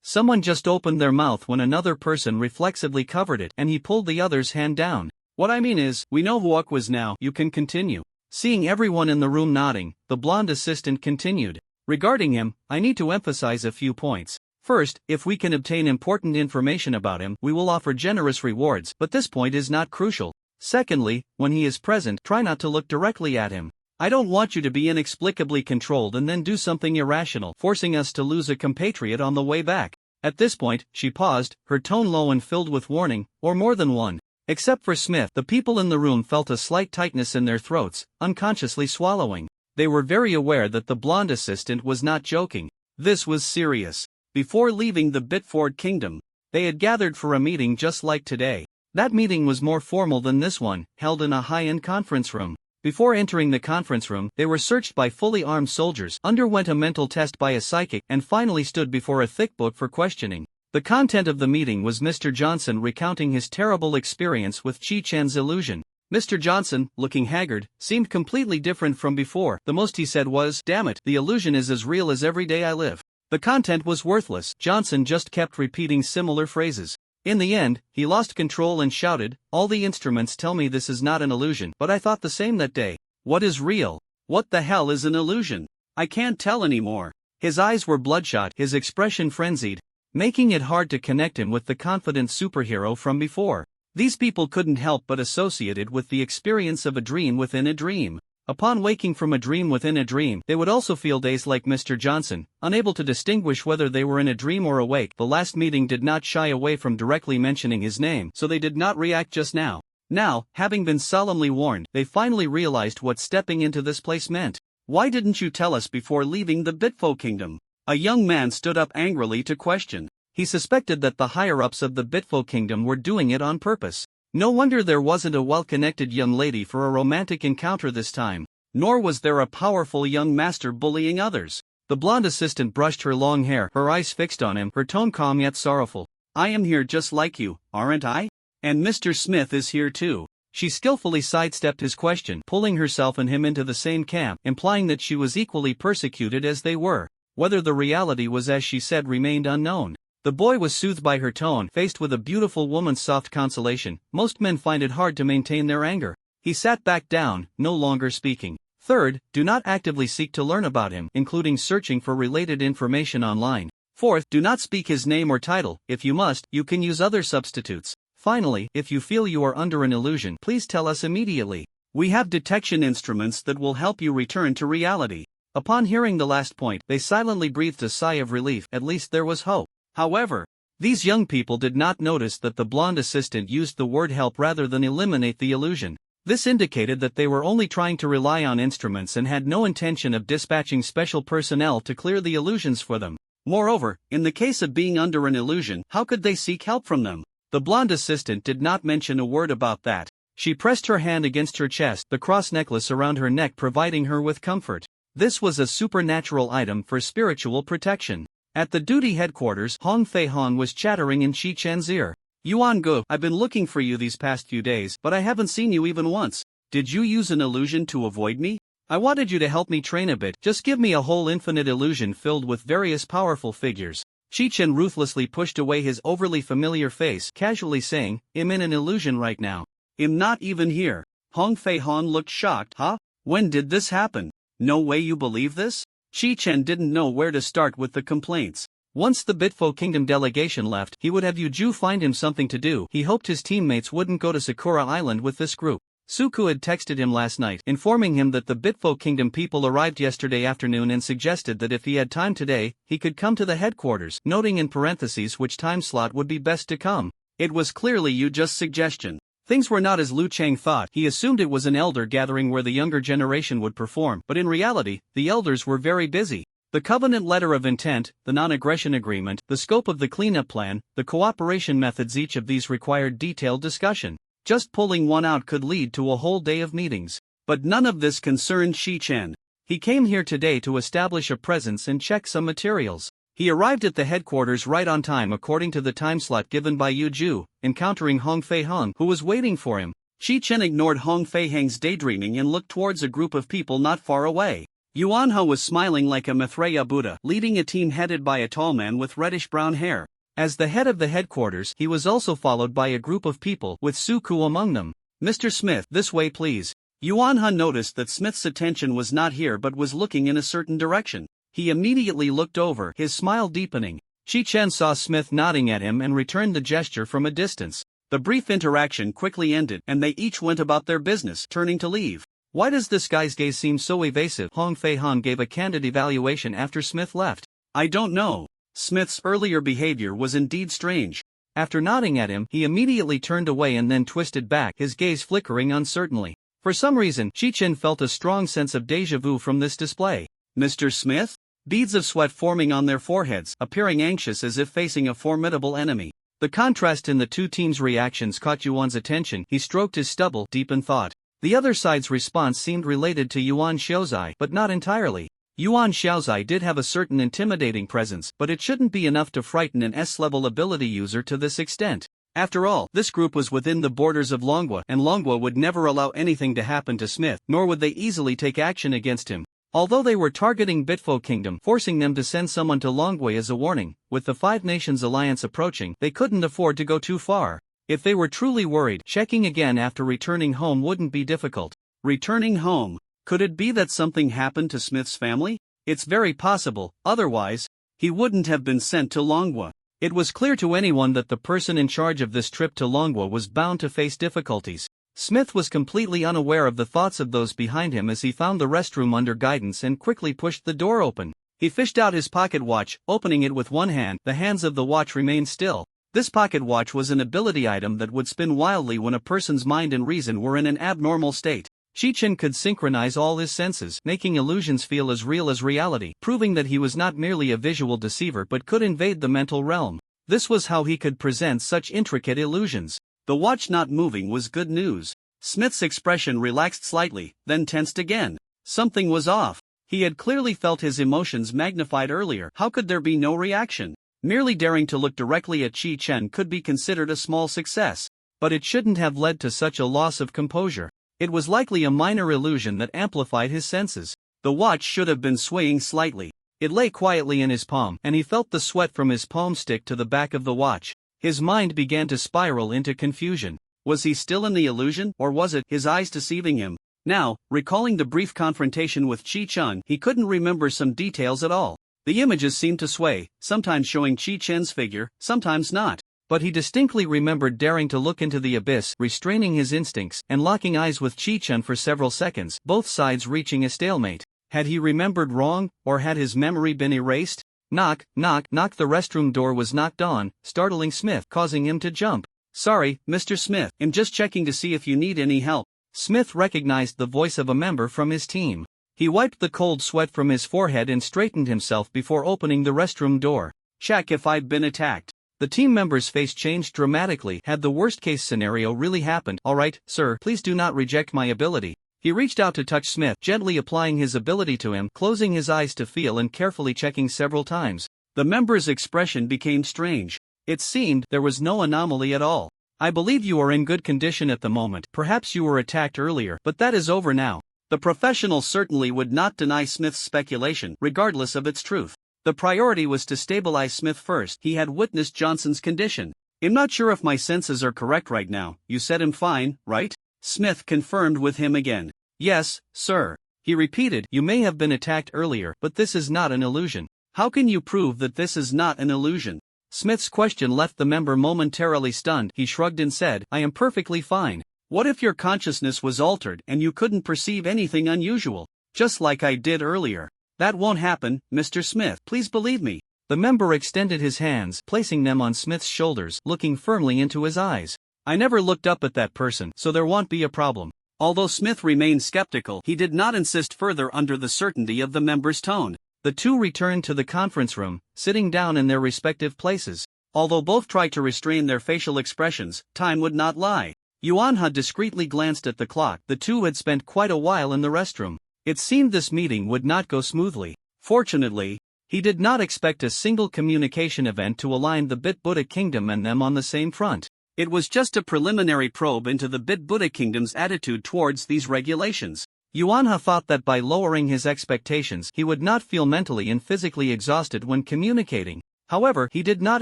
Someone just opened their mouth when another person reflexively covered it and he pulled the other's hand down. What I mean is, we know who Uck was now, you can continue. Seeing everyone in the room nodding, the blonde assistant continued. Regarding him, I need to emphasize a few points. First, if we can obtain important information about him, we will offer generous rewards, but this point is not crucial. Secondly, when he is present, try not to look directly at him. I don't want you to be inexplicably controlled and then do something irrational, forcing us to lose a compatriot on the way back. At this point, she paused, her tone low and filled with warning, or more than one. Except for Smith, the people in the room felt a slight tightness in their throats, unconsciously swallowing. They were very aware that the blonde assistant was not joking. This was serious. Before leaving the Bitford Kingdom, they had gathered for a meeting just like today. That meeting was more formal than this one, held in a high-end conference room. Before entering the conference room, they were searched by fully armed soldiers, underwent a mental test by a psychic, and finally stood before a thick book for questioning. The content of the meeting was Mr. Johnson recounting his terrible experience with Chi-Chen's illusion. Mr. Johnson, looking haggard, seemed completely different from before. The most he said was, "Damn it, the illusion is as real as every day I live." The content was worthless. Johnson just kept repeating similar phrases. In the end, he lost control and shouted, "All the instruments tell me this is not an illusion, but I thought the same that day. What is real? What the hell is an illusion? I can't tell anymore." His eyes were bloodshot, his expression frenzied, making it hard to connect him with the confident superhero from before. These people couldn't help but associate it with the experience of a dream within a dream. Upon waking from a dream within a dream, they would also feel dazed like Mr. Johnson, unable to distinguish whether they were in a dream or awake. The last meeting did not shy away from directly mentioning his name, so they did not react just now. Now, having been solemnly warned, they finally realized what stepping into this place meant. "Why didn't you tell us before leaving the Bitfo Kingdom?" A young man stood up angrily to question. He suspected that the higher-ups of the Bitfo Kingdom were doing it on purpose. No wonder there wasn't a well-connected young lady for a romantic encounter this time. Nor was there a powerful young master bullying others. The blonde assistant brushed her long hair, her eyes fixed on him, her tone calm yet sorrowful. "I am here just like you, aren't I? And Mr. Smith is here too." She skillfully sidestepped his question, pulling herself and him into the same camp, implying that she was equally persecuted as they were. Whether the reality was as she said remained unknown. The boy was soothed by her tone, faced with a beautiful woman's soft consolation. Most men find it hard to maintain their anger. He sat back down, no longer speaking. Third, do not actively seek to learn about him, including searching for related information online. Fourth, do not speak his name or title. If you must, you can use other substitutes. Finally, if you feel you are under an illusion, please tell us immediately. We have detection instruments that will help you return to reality. Upon hearing the last point, they silently breathed a sigh of relief. At least there was hope. However, these young people did not notice that the blonde assistant used the word help rather than eliminate the illusion. This indicated that they were only trying to rely on instruments and had no intention of dispatching special personnel to clear the illusions for them. Moreover, in the case of being under an illusion, how could they seek help from them? The blonde assistant did not mention a word about that. She pressed her hand against her chest, the cross necklace around her neck providing her with comfort. This was a supernatural item for spiritual protection. At the duty headquarters, Hong Fei-hong was chattering in Chi-Chen's ear. "Yuan Gu, I've been looking for you these past few days, but I haven't seen you even once. Did you use an illusion to avoid me? I wanted you to help me train a bit. Just give me a whole infinite illusion filled with various powerful figures." Chi-Chen ruthlessly pushed away his overly familiar face, casually saying, "I'm in an illusion right now." "I'm not even here." Hong Fei-hong looked shocked. "Huh? When did this happen? No way you believe this?" Chi-Chen didn't know where to start with the complaints. Once the Bitfo Kingdom delegation left, he would have Yuju find him something to do. He hoped his teammates wouldn't go to Sakura Island with this group. Suku had texted him last night, informing him that the Bitfo Kingdom people arrived yesterday afternoon and suggested that if he had time today, he could come to the headquarters, noting in parentheses which time slot would be best to come. It was clearly Yuju's suggestion. Things were not as Lu Chang thought. He assumed it was an elder gathering where the younger generation would perform, but in reality, the elders were very busy. The covenant letter of intent, the non-aggression agreement, the scope of the cleanup plan, the cooperation methods, each of these required detailed discussion. Just pulling one out could lead to a whole day of meetings. But none of this concerned Shi-Chen. He came here today to establish a presence and check some materials. He arrived at the headquarters right on time according to the time slot given by Yu Ju, encountering Hong Fei-hung, who was waiting for him. Shi-Chen ignored Hong Fei-hung's daydreaming and looked towards a group of people not far away. Yuanhe was smiling like a Maitreya Buddha, leading a team headed by a tall man with reddish-brown hair. As the head of the headquarters, he was also followed by a group of people, with Suku among them. "Mr. Smith, this way please." Yuanhe noticed that Smith's attention was not here but was looking in a certain direction. He immediately looked over, his smile deepening. Shi-Chen saw Smith nodding at him and returned the gesture from a distance. The brief interaction quickly ended, and they each went about their business, turning to leave. "Why does this guy's gaze seem so evasive?" Hong Fei-hung gave a candid evaluation after Smith left. "I don't know. Smith's earlier behavior was indeed strange." After nodding at him, he immediately turned away and then twisted back, his gaze flickering uncertainly. For some reason, Shi-Chen felt a strong sense of déjà vu from this display. "Mr. Smith?" Beads of sweat forming on their foreheads, appearing anxious as if facing a formidable enemy. The contrast in the two teams' reactions caught Yuan's attention. He stroked his stubble, deep in thought. The other side's response seemed related to Yuan Xiaozai, but not entirely. Yuan Xiaozai did have a certain intimidating presence, but it shouldn't be enough to frighten an S-level ability user to this extent. After all, this group was within the borders of Longwa, and Longwa would never allow anything to happen to Smith, nor would they easily take action against him. Although they were targeting Bitfo Kingdom, forcing them to send someone to Longwa as a warning, with the Five Nations alliance approaching, they couldn't afford to go too far. If they were truly worried, checking again after returning home wouldn't be difficult. Returning home? Could it be that something happened to Smith's family? It's very possible, otherwise, he wouldn't have been sent to Longwa. It was clear to anyone that the person in charge of this trip to Longwa was bound to face difficulties. Smith was completely unaware of the thoughts of those behind him as he found the restroom under guidance and quickly pushed the door open. He fished out his pocket watch, opening it with one hand. The hands of the watch remained still. This pocket watch was an ability item that would spin wildly when a person's mind and reason were in an abnormal state. Shi-Chen could synchronize all his senses, making illusions feel as real as reality, proving that he was not merely a visual deceiver but could invade the mental realm. This was how he could present such intricate illusions. The watch not moving was good news. Smith's expression relaxed slightly, then tensed again. Something was off. He had clearly felt his emotions magnified earlier. How could there be no reaction? Merely daring to look directly at Shi-Chen could be considered a small success. But it shouldn't have led to such a loss of composure. It was likely a minor illusion that amplified his senses. The watch should have been swaying slightly. It lay quietly in his palm, and he felt the sweat from his palm stick to the back of the watch. His mind began to spiral into confusion. Was he still in the illusion, or was it his eyes deceiving him? Now, recalling the brief confrontation with Shi-Chen, he couldn't remember some details at all. The images seemed to sway, sometimes showing Shi-Chen's figure, sometimes not. But he distinctly remembered daring to look into the abyss, restraining his instincts, and locking eyes with Shi-Chen for several seconds, both sides reaching a stalemate. Had he remembered wrong, or had his memory been erased? Knock, knock, knock. The restroom door was knocked on, startling Smith, causing him to jump. "Sorry, Mr. Smith, I'm just checking to see if you need any help." Smith recognized the voice of a member from his team. He wiped the cold sweat from his forehead and straightened himself before opening the restroom door. "Check if I've been attacked." The team member's face changed dramatically. Had the worst-case scenario really happened? "All right, sir, please do not reject my ability." He reached out to touch Smith, gently applying his ability to him, closing his eyes to feel and carefully checking several times. The member's expression became strange. It seemed there was no anomaly at all. "I believe you are in good condition at the moment. Perhaps you were attacked earlier, but that is over now." The professional certainly would not deny Smith's speculation, regardless of its truth. The priority was to stabilize Smith first. He had witnessed Johnson's condition. "I'm not sure if my senses are correct right now. You said I'm fine, right?" Smith confirmed with him again. "Yes, sir." He repeated, "You may have been attacked earlier, but this is not an illusion." "How can you prove that this is not an illusion?" Smith's question left the member momentarily stunned. He shrugged and said, "I am perfectly fine." "What if your consciousness was altered and you couldn't perceive anything unusual? Just like I did earlier." "That won't happen, Mr. Smith. Please believe me." The member extended his hands, placing them on Smith's shoulders, looking firmly into his eyes. "I never looked up at that person, so there won't be a problem." Although Smith remained skeptical, he did not insist further under the certainty of the member's tone. The two returned to the conference room, sitting down in their respective places. Although both tried to restrain their facial expressions, time would not lie. Yuanha discreetly glanced at the clock. The two had spent quite a while in the restroom. It seemed this meeting would not go smoothly. Fortunately, he did not expect a single communication event to align the Bit Buddha Kingdom and them on the same front. It was just a preliminary probe into the Bit Buddha Kingdom's attitude towards these regulations. Yuanha thought that by lowering his expectations he would not feel mentally and physically exhausted when communicating. However, he did not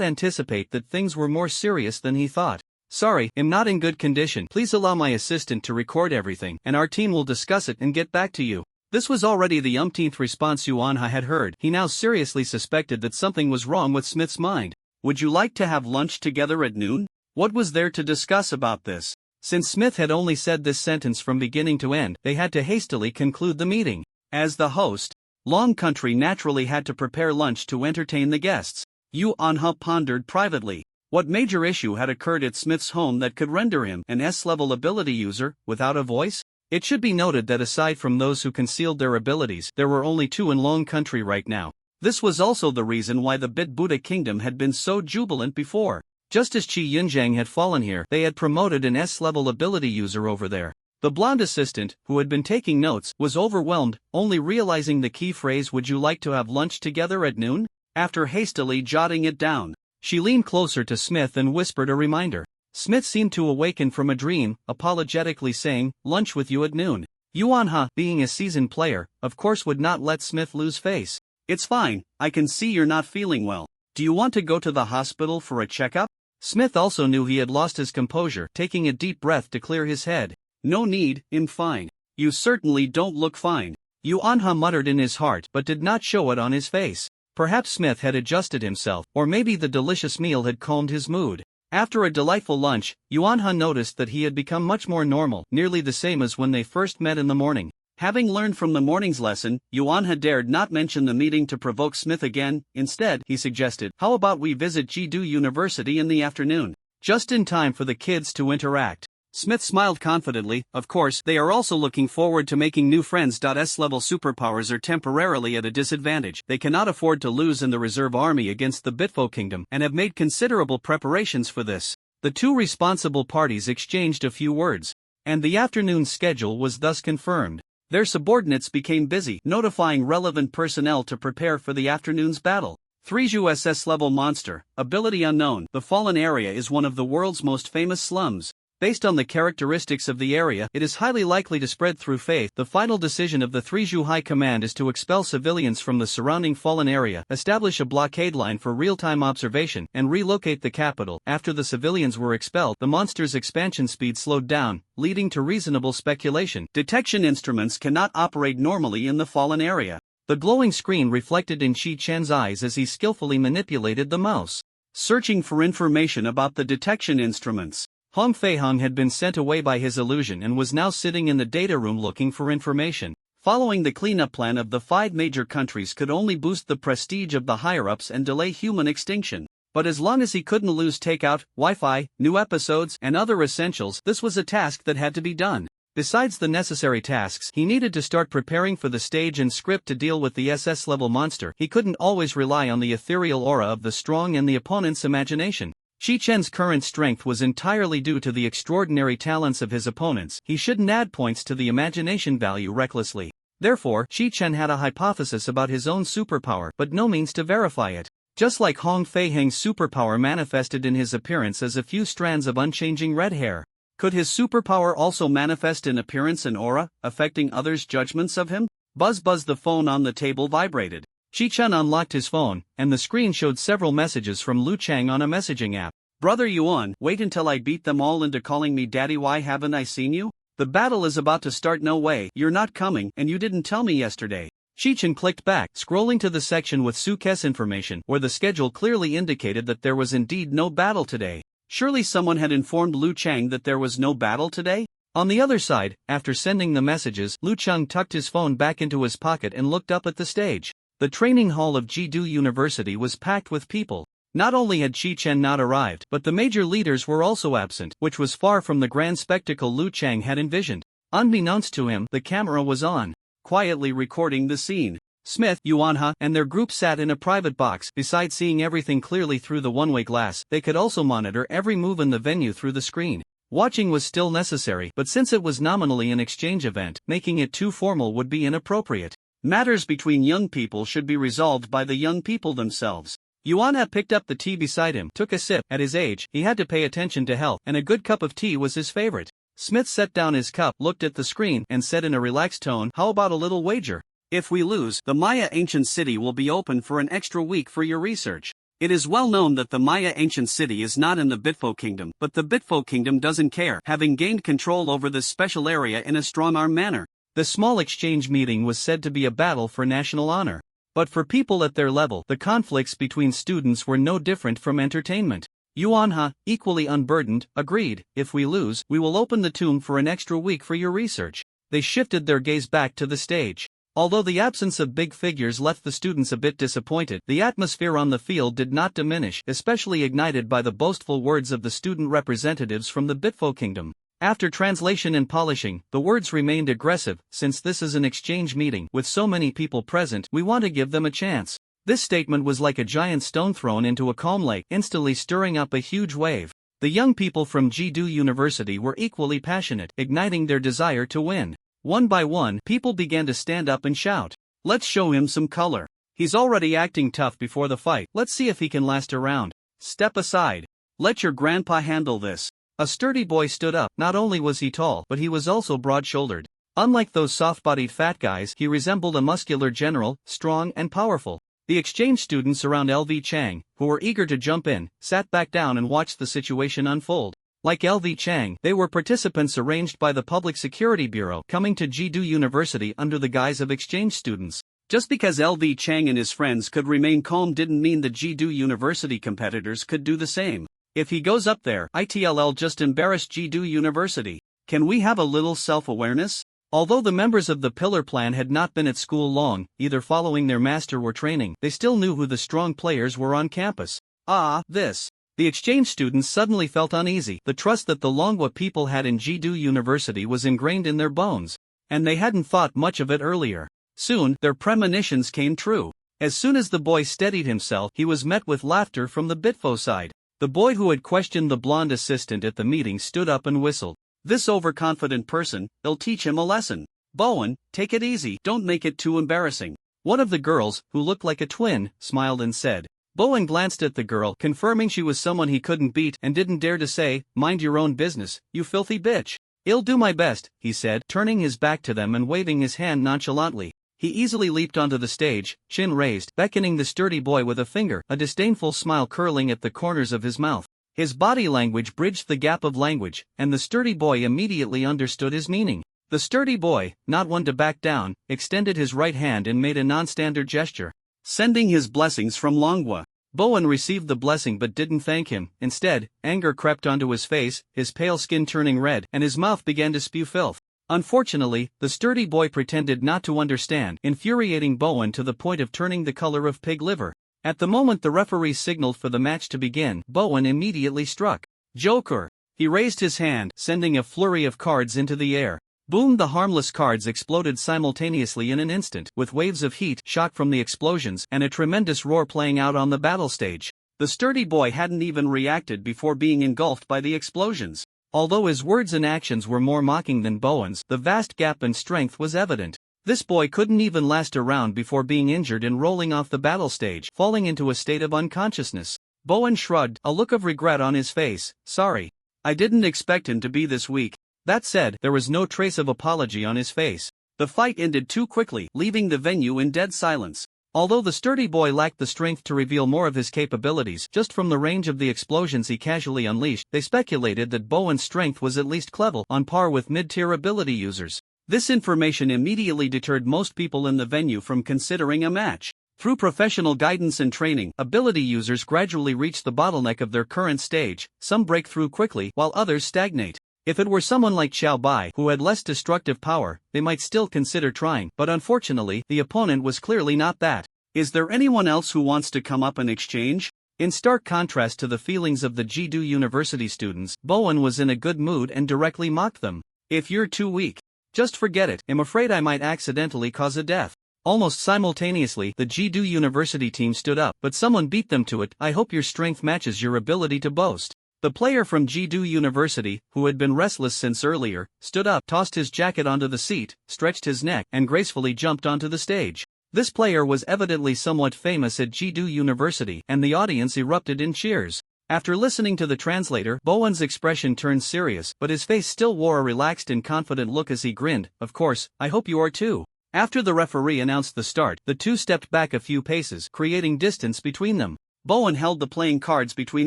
anticipate that things were more serious than he thought. Sorry, I'm not in good condition. Please allow my assistant to record everything, and our team will discuss it and get back to you. This was already the umpteenth response Yuanha had heard. He now seriously suspected that something was wrong with Smith's mind. Would you like to have lunch together at noon? What was there to discuss about this? Since Smith had only said this sentence from beginning to end, they had to hastily conclude the meeting. As the host, Long Country naturally had to prepare lunch to entertain the guests. Yuanha pondered privately. What major issue had occurred at Smith's home that could render him an S-level ability user, without a voice? It should be noted that aside from those who concealed their abilities, there were only two in Long Country right now. This was also the reason why the Bit Buddha Kingdom had been so jubilant before. Just as Qi Yunjiang had fallen here, they had promoted an S-level ability user over there. The blonde assistant, who had been taking notes, was overwhelmed, only realizing the key phrase "would you like to have lunch together at noon?" After hastily jotting it down, she leaned closer to Smith and whispered a reminder. Smith seemed to awaken from a dream, apologetically saying, "Lunch with you at noon." Yuanha, being a seasoned player, of course would not let Smith lose face. It's fine, I can see you're not feeling well. Do you want to go to the hospital for a checkup? Smith also knew he had lost his composure, taking a deep breath to clear his head. No need, I'm fine. You certainly don't look fine. Yuanha muttered in his heart but did not show it on his face. Perhaps Smith had adjusted himself, or maybe the delicious meal had calmed his mood. After a delightful lunch, Yuanha noticed that he had become much more normal, nearly the same as when they first met in the morning. Having learned from the morning's lesson, Yuanha dared not mention the meeting to provoke Smith again. Instead, he suggested, "How about we visit Jidu University in the afternoon?" Just in time for the kids to interact. Smith smiled confidently. Of course, they are also looking forward to making new friends. S-level superpowers are temporarily at a disadvantage. They cannot afford to lose in the reserve army against the Bitfo Kingdom, and have made considerable preparations for this. The two responsible parties exchanged a few words, and the afternoon schedule was thus confirmed. Their subordinates became busy, notifying relevant personnel to prepare for the afternoon's battle. 3Ju SS-level monster, ability unknown. The Fallen Area is one of the world's most famous slums. Based on the characteristics of the area, it is highly likely to spread through faith. The final decision of the 3Ju High Command is to expel civilians from the surrounding Fallen Area, establish a blockade line for real-time observation, and relocate the capital. After the civilians were expelled, the monster's expansion speed slowed down, leading to reasonable speculation. Detection instruments cannot operate normally in the Fallen Area. The glowing screen reflected in Shi Chen's eyes as he skillfully manipulated the mouse, searching for information about the detection instruments. Hong Feihong had been sent away by his illusion and was now sitting in the data room looking for information. Following the cleanup plan of the 5 major countries could only boost the prestige of the higher-ups and delay human extinction. But as long as he couldn't lose takeout, Wi-Fi, new episodes, and other essentials, this was a task that had to be done. Besides the necessary tasks, he needed to start preparing for the stage and script to deal with the SS-level monster. He couldn't always rely on the ethereal aura of the strong and the opponent's imagination. Shi Chen's current strength was entirely due to the extraordinary talents of his opponents. He shouldn't add points to the imagination value recklessly. Therefore, Shi Chen had a hypothesis about his own superpower, but no means to verify it. Just like Hong Feiheng's superpower manifested in his appearance as a few strands of unchanging red hair, could his superpower also manifest in appearance and aura, affecting others' judgments of him? Buzz buzz, the phone on the table vibrated. Shi Chen unlocked his phone, and the screen showed several messages from Lu Chang on a messaging app. Brother Yuan, wait until I beat them all into calling me daddy. Why haven't I seen you? The battle is about to start. No way, you're not coming, and you didn't tell me yesterday. Shi Chen clicked back, scrolling to the section with Suke's information, where the schedule clearly indicated that there was indeed no battle today. Surely someone had informed Lu Chang that there was no battle today? On the other side, after sending the messages, Lu Chang tucked his phone back into his pocket and looked up at the stage. The training hall of Jidu University was packed with people. Not only had Shi Chen not arrived, but the major leaders were also absent, which was far from the grand spectacle Lu Chang had envisioned. Unbeknownst to him, the camera was on, quietly recording the scene. Smith, Yuanha, and their group sat in a private box. Besides seeing everything clearly through the one-way glass, they could also monitor every move in the venue through the screen. Watching was still necessary, but since it was nominally an exchange event, making it too formal would be inappropriate. Matters between young people should be resolved by the young people themselves. Yuanha picked up the tea beside him, took a sip. At his age, he had to pay attention to health, and a good cup of tea was his favorite. Smith set down his cup, looked at the screen, and said in a relaxed tone, "How about a little wager? If we lose, the Maya ancient city will be open for an extra week for your research." It is well known that the Maya ancient city is not in the Bitfo kingdom, but the Bitfo kingdom doesn't care, having gained control over this special area in a strong-arm manner. The small exchange meeting was said to be a battle for national honor. But for people at their level, the conflicts between students were no different from entertainment. Yuanha, equally unburdened, agreed, "If we lose, we will open the tomb for an extra week for your research." They shifted their gaze back to the stage. Although the absence of big figures left the students a bit disappointed, the atmosphere on the field did not diminish, especially ignited by the boastful words of the student representatives from the Bitfo kingdom. After translation and polishing, the words remained aggressive. "Since this is an exchange meeting, with so many people present, we want to give them a chance." This statement was like a giant stone thrown into a calm lake, instantly stirring up a huge wave. The young people from Jidu University were equally passionate, igniting their desire to win. One by one, people began to stand up and shout, "Let's show him some color. He's already acting tough before the fight. Let's see if he can last a round. Step aside. Let your grandpa handle this." A sturdy boy stood up. Not only was he tall, but he was also broad-shouldered. Unlike those soft-bodied fat guys, he resembled a muscular general, strong and powerful. The exchange students around LV Chang, who were eager to jump in, sat back down and watched the situation unfold. Like LV Chang, they were participants arranged by the Public Security Bureau, coming to Jidu University under the guise of exchange students. Just because LV Chang and his friends could remain calm didn't mean the Jidu University competitors could do the same. If he goes up there, ITLL just embarrassed Jidu University. Can we have a little self-awareness? Although the members of the Pillar Plan had not been at school long, either following their master or training, they still knew who the strong players were on campus. The exchange students suddenly felt uneasy. The trust that the Longwa people had in Jidu University was ingrained in their bones. And they hadn't thought much of it earlier. Soon, their premonitions came true. As soon as the boy steadied himself, he was met with laughter from the Bitfo side. The boy who had questioned the blonde assistant at the meeting stood up and whistled. "This overconfident person, they'll teach him a lesson. Bowen, take it easy, don't make it too embarrassing." One of the girls, who looked like a twin, smiled and said. Bowen glanced at the girl, confirming she was someone he couldn't beat, and didn't dare to say, "Mind your own business, you filthy bitch." "I'll do my best," he said, turning his back to them and waving his hand nonchalantly. He easily leaped onto the stage, chin raised, beckoning the sturdy boy with a finger, a disdainful smile curling at the corners of his mouth. His body language bridged the gap of language, and the sturdy boy immediately understood his meaning. The sturdy boy, not one to back down, extended his right hand and made a non-standard gesture, sending his blessings from Longwa. Bowen received the blessing but didn't thank him. Instead, anger crept onto his face, his pale skin turning red, and his mouth began to spew filth. Unfortunately, the sturdy boy pretended not to understand, infuriating Bowen to the point of turning the color of pig liver. At the moment the referee signaled for the match to begin, Bowen immediately struck. "Joker!" He raised his hand, sending a flurry of cards into the air. Boom! The harmless cards exploded simultaneously in an instant, with waves of heat, shock from the explosions, and a tremendous roar playing out on the battle stage. The sturdy boy hadn't even reacted before being engulfed by the explosions. Although his words and actions were more mocking than Bowen's, the vast gap in strength was evident. This boy couldn't even last a round before being injured and rolling off the battle stage, falling into a state of unconsciousness. Bowen shrugged, a look of regret on his face. "Sorry. I didn't expect him to be this weak." That said, there was no trace of apology on his face. The fight ended too quickly, leaving the venue in dead silence. Although the sturdy boy lacked the strength to reveal more of his capabilities, just from the range of the explosions he casually unleashed, they speculated that Bowen's strength was at least level, on par with mid-tier ability users. This information immediately deterred most people in the venue from considering a match. Through professional guidance and training, ability users gradually reach the bottleneck of their current stage. Some break through quickly, while others stagnate. If it were someone like Xiao Bai who had less destructive power, they might still consider trying, but unfortunately, the opponent was clearly not that. "Is there anyone else who wants to come up and exchange?" In stark contrast to the feelings of the Jidu University students, Bowen was in a good mood and directly mocked them. "If you're too weak, just forget it. I'm afraid I might accidentally cause a death." Almost simultaneously, the Jidu University team stood up, but someone beat them to it. I hope your strength matches your ability to boast. The player from Jidu University, who had been restless since earlier, stood up, tossed his jacket onto the seat, stretched his neck, and gracefully jumped onto the stage. This player was evidently somewhat famous at Jidu University, and the audience erupted in cheers. After listening to the translator, Bowen's expression turned serious, but his face still wore a relaxed and confident look as he grinned. Of course, I hope you are too. After the referee announced the start, the two stepped back a few paces, creating distance between them. Bowen held the playing cards between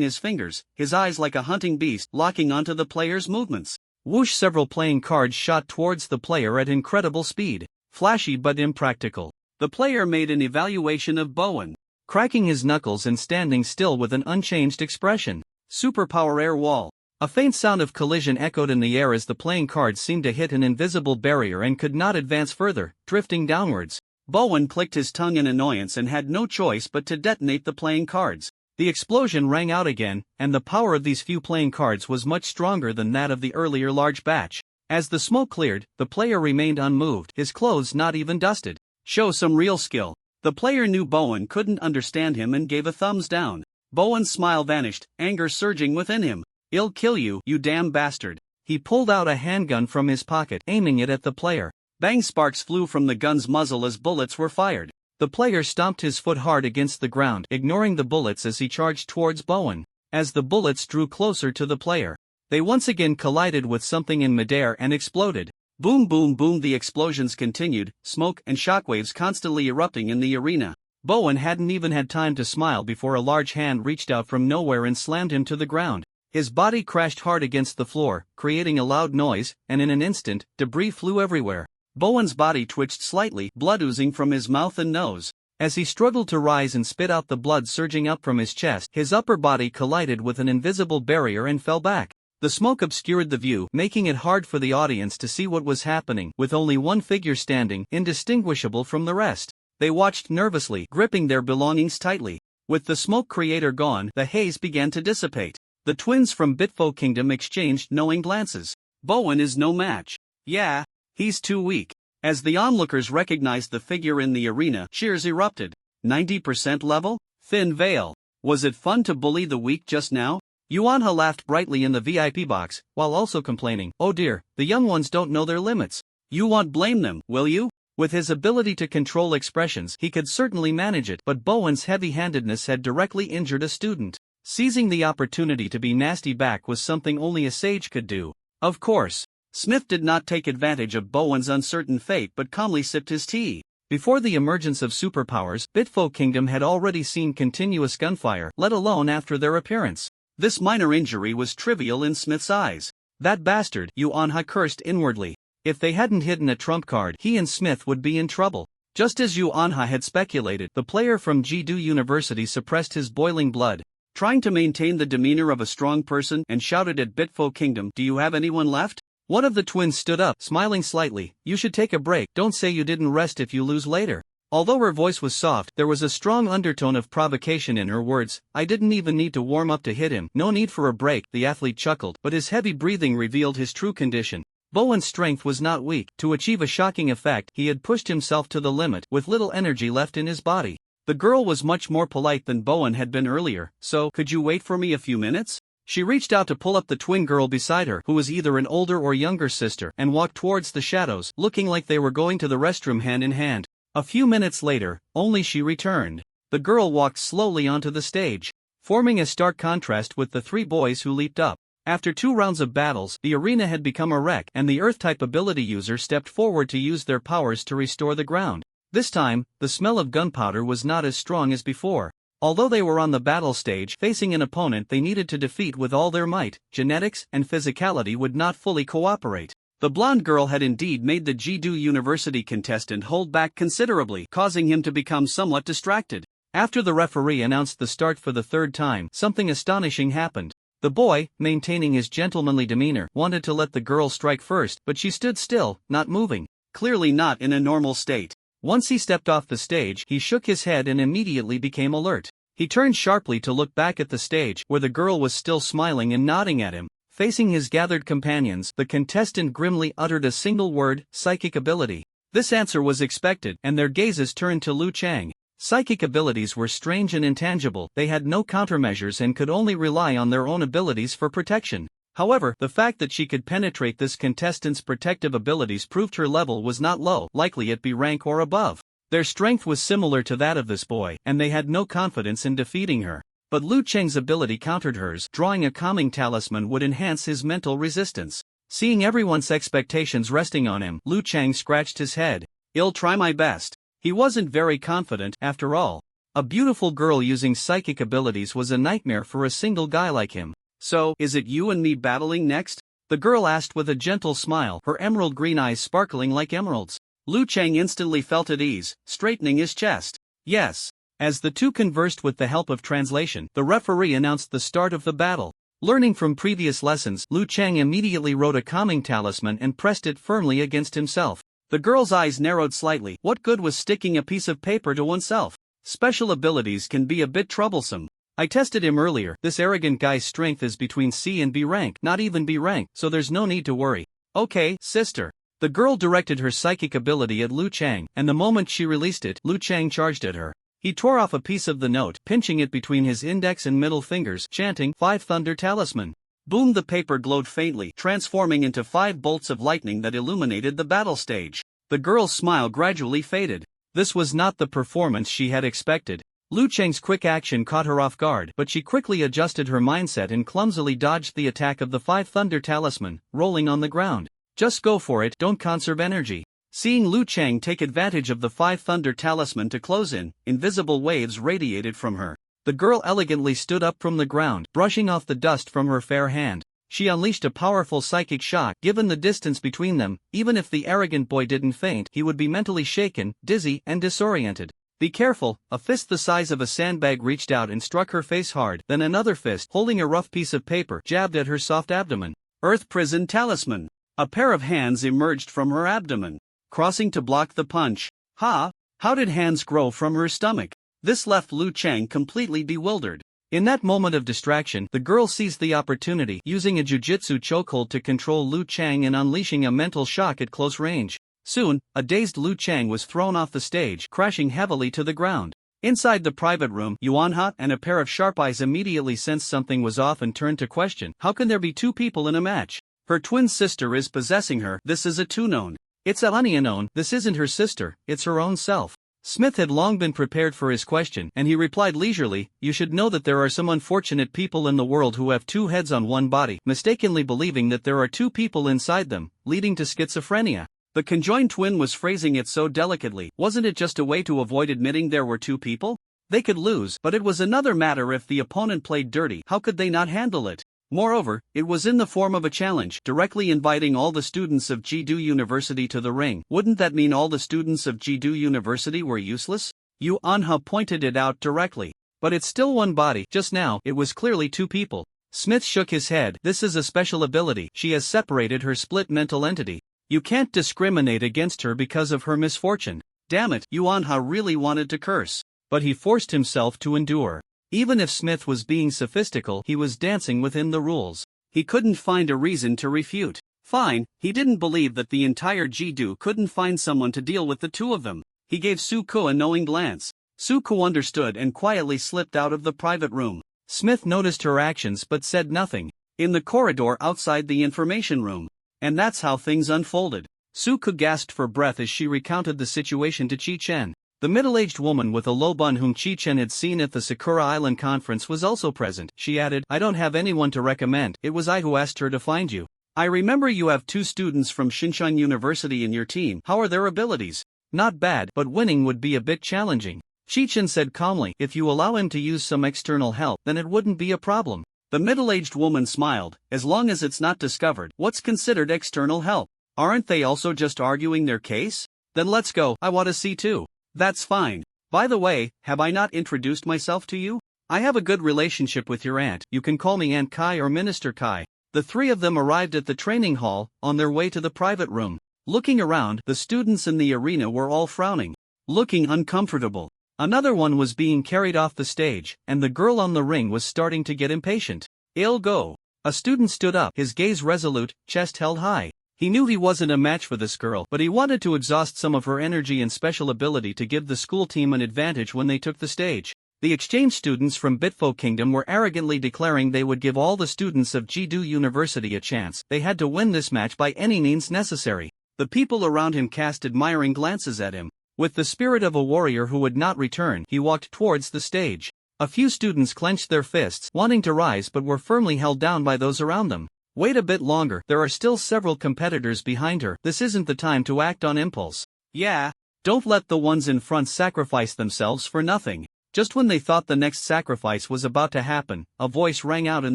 his fingers, his eyes like a hunting beast, locking onto the player's movements. Whoosh! Several playing cards shot towards the player at incredible speed. Flashy but impractical. The player made an evaluation of Bowen, cracking his knuckles and standing still with an unchanged expression. Superpower air wall. A faint sound of collision echoed in the air as the playing cards seemed to hit an invisible barrier and could not advance further, drifting downwards. Bowen clicked his tongue in annoyance and had no choice but to detonate the playing cards. The explosion rang out again, and the power of these few playing cards was much stronger than that of the earlier large batch. As the smoke cleared, the player remained unmoved, his clothes not even dusted. Show some real skill. The player knew Bowen couldn't understand him and gave a thumbs down. Bowen's smile vanished, anger surging within him. I'll kill you, you damn bastard. He pulled out a handgun from his pocket, aiming it at the player. Bang! Sparks flew from the gun's muzzle as bullets were fired. The player stomped his foot hard against the ground, ignoring the bullets as he charged towards Bowen. As the bullets drew closer to the player, they once again collided with something in midair and exploded. Boom boom boom! The explosions continued, smoke and shockwaves constantly erupting in the arena. Bowen hadn't even had time to smile before a large hand reached out from nowhere and slammed him to the ground. His body crashed hard against the floor, creating a loud noise, and in an instant, debris flew everywhere. Bowen's body twitched slightly, blood oozing from his mouth and nose. As he struggled to rise and spit out the blood surging up from his chest, his upper body collided with an invisible barrier and fell back. The smoke obscured the view, making it hard for the audience to see what was happening, with only one figure standing, indistinguishable from the rest. They watched nervously, gripping their belongings tightly. With the smoke creator gone, the haze began to dissipate. The twins from Bitfo Kingdom exchanged knowing glances. Bowen is no match. Yeah, he's too weak. As the onlookers recognized the figure in the arena, cheers erupted. 90% level? Thin veil. Was it fun to bully the weak just now? Yuanha laughed brightly in the VIP box, while also complaining, oh dear, the young ones don't know their limits. You won't blame them, will you? With his ability to control expressions, he could certainly manage it, but Bowen's heavy-handedness had directly injured a student. Seizing the opportunity to be nasty back was something only a sage could do. Of course, Smith did not take advantage of Bowen's uncertain fate but calmly sipped his tea. Before the emergence of superpowers, Bitfo Kingdom had already seen continuous gunfire, let alone after their appearance. This minor injury was trivial in Smith's eyes. That bastard, Yuanha cursed inwardly. If they hadn't hidden a trump card, he and Smith would be in trouble. Just as Yuanha had speculated, the player from Jidu University suppressed his boiling blood, trying to maintain the demeanor of a strong person, and shouted at Bitfo Kingdom, do you have anyone left? One of the twins stood up, smiling slightly. You should take a break, don't say you didn't rest if you lose later. Although her voice was soft, there was a strong undertone of provocation in her words. I didn't even need to warm up to hit him. No need for a break, the athlete chuckled, but his heavy breathing revealed his true condition. Bowen's strength was not weak. To achieve a shocking effect, he had pushed himself to the limit, with little energy left in his body. The girl was much more polite than Bowen had been earlier, so, could you wait for me a few minutes? She reached out to pull up the twin girl beside her, who was either an older or younger sister, and walked towards the shadows, looking like they were going to the restroom hand in hand. A few minutes later, only she returned. The girl walked slowly onto the stage, forming a stark contrast with the three boys who leaped up. After 2 rounds of battles, the arena had become a wreck, and the Earth-type ability user stepped forward to use their powers to restore the ground. This time, the smell of gunpowder was not as strong as before. Although they were on the battle stage facing an opponent they needed to defeat with all their might, genetics and physicality would not fully cooperate. The blonde girl had indeed made the Jidu University contestant hold back considerably, causing him to become somewhat distracted. After the referee announced the start for the 3rd time, something astonishing happened. The boy, maintaining his gentlemanly demeanor, wanted to let the girl strike first, but she stood still, not moving, clearly not in a normal state. Once he stepped off the stage, he shook his head and immediately became alert. He turned sharply to look back at the stage, where the girl was still smiling and nodding at him. Facing his gathered companions, the contestant grimly uttered a single word, psychic ability. This answer was expected, and their gazes turned to Lu Chang. Psychic abilities were strange and intangible, they had no countermeasures and could only rely on their own abilities for protection. However, the fact that she could penetrate this contestant's protective abilities proved her level was not low, likely it be rank or above. Their strength was similar to that of this boy, and they had no confidence in defeating her. But Lu Cheng's ability countered hers. Drawing a calming talisman would enhance his mental resistance. Seeing everyone's expectations resting on him, Lu Chang scratched his head. "I'll try my best." He wasn't very confident, after all. A beautiful girl using psychic abilities was a nightmare for a single guy like him. "So, is it you and me battling next?" the girl asked with a gentle smile, her emerald green eyes sparkling like emeralds. Lu Chang instantly felt at ease, straightening his chest. "Yes." As the two conversed with the help of translation, the referee announced the start of the battle. Learning from previous lessons, Lu Chang immediately wrote a calming talisman and pressed it firmly against himself. The girl's eyes narrowed slightly. What good was sticking a piece of paper to oneself? Special abilities can be a bit troublesome. "I tested him earlier. This arrogant guy's strength is between C and B rank, not even B rank, so there's no need to worry." "Okay, sister." The girl directed her psychic ability at Lu Chang, and the moment she released it, Lu Chang charged at her. He tore off a piece of the note, pinching it between his index and middle fingers, chanting, "Five Thunder Talisman." Boom! The paper glowed faintly, transforming into 5 bolts of lightning that illuminated the battle stage. The girl's smile gradually faded. This was not the performance she had expected. Lu Cheng's quick action caught her off guard, but she quickly adjusted her mindset and clumsily dodged the attack of the 5 Thunder Talisman, rolling on the ground. "Just go for it, don't conserve energy." Seeing Lu Chang take advantage of the 5 Thunder Talisman to close in, invisible waves radiated from her. The girl elegantly stood up from the ground, brushing off the dust from her fair hand. She unleashed a powerful psychic shock. Given the distance between them, even if the arrogant boy didn't faint, he would be mentally shaken, dizzy, and disoriented. "Be careful." A fist the size of a sandbag reached out and struck her face hard, then another fist, holding a rough piece of paper, jabbed at her soft abdomen. "Earth Prison Talisman." A pair of hands emerged from her abdomen, crossing to block the punch. "Ha! How did hands grow from her stomach?" This left Lu Chang completely bewildered. In that moment of distraction, the girl seized the opportunity, using a jujitsu chokehold to control Lu Chang and unleashing a mental shock at close range. Soon, a dazed Lu Chang was thrown off the stage, crashing heavily to the ground. Inside the private room, Yuanha and a pair of sharp eyes immediately sensed something was off and turned to question, how can there be 2 people in a match? Her twin sister is possessing her. This is a two-known. It's a unknown. This isn't her sister, it's her own self. Smith had long been prepared for his question, and he replied leisurely, "You should know that there are some unfortunate people in the world who have 2 heads on one body, mistakenly believing that there are 2 people inside them, leading to schizophrenia." The conjoined twin was phrasing it so delicately. Wasn't it just a way to avoid admitting there were 2 people? They could lose, but it was another matter if the opponent played dirty. How could they not handle it? Moreover, it was in the form of a challenge, directly inviting all the students of Jidu University to the ring. Wouldn't that mean all the students of Jidu University were useless? Yu Anha pointed it out directly. But it's still one body. Just now, it was clearly 2 people. Smith shook his head. This is a special ability. She has separated her split mental entity. You can't discriminate against her because of her misfortune. Damn it, Yu Anha really wanted to curse. But he forced himself to endure. Even if Smith was being sophistical, he was dancing within the rules. He couldn't find a reason to refute. Fine, he didn't believe that the entire Jidu couldn't find someone to deal with the 2 of them. He gave Suko a knowing glance. Suko understood and quietly slipped out of the private room. Smith noticed her actions but said nothing. In the corridor outside the information room. And that's how things unfolded. Suko gasped for breath as she recounted the situation to Chi Chen. The middle-aged woman with a low bun whom Chi Chen had seen at the Sakura Island conference was also present. She added, "I don't have anyone to recommend. It was I who asked her to find you. I remember you have 2 students from Shinshan University in your team. How are their abilities?" "Not bad, but winning would be a bit challenging." Chi Chen said calmly, "If you allow him to use some external help, then it wouldn't be a problem." The middle-aged woman smiled. "As long as it's not discovered, what's considered external help? Aren't they also just arguing their case? Then let's go, I want to see too." "That's fine. By the way, have I not introduced myself to you? I have a good relationship with your aunt. You can call me Aunt Kai or Minister Kai." The 3 of them arrived at the training hall, on their way to the private room. Looking around, the students in the arena were all frowning, looking uncomfortable. Another one was being carried off the stage, and the girl on the ring was starting to get impatient. "I'll go." A student stood up, his gaze resolute, chest held high. He knew he wasn't a match for this girl, but he wanted to exhaust some of her energy and special ability to give the school team an advantage when they took the stage. The exchange students from Bitfo Kingdom were arrogantly declaring they would give all the students of Jidu University a chance. They had to win this match by any means necessary. The people around him cast admiring glances at him. With the spirit of a warrior who would not return, he walked towards the stage. A few students clenched their fists, wanting to rise but were firmly held down by those around them. Wait a bit longer, there are still several competitors behind her. This isn't the time to act on impulse. Yeah. Don't let the ones in front sacrifice themselves for nothing. Just when they thought the next sacrifice was about to happen, a voice rang out in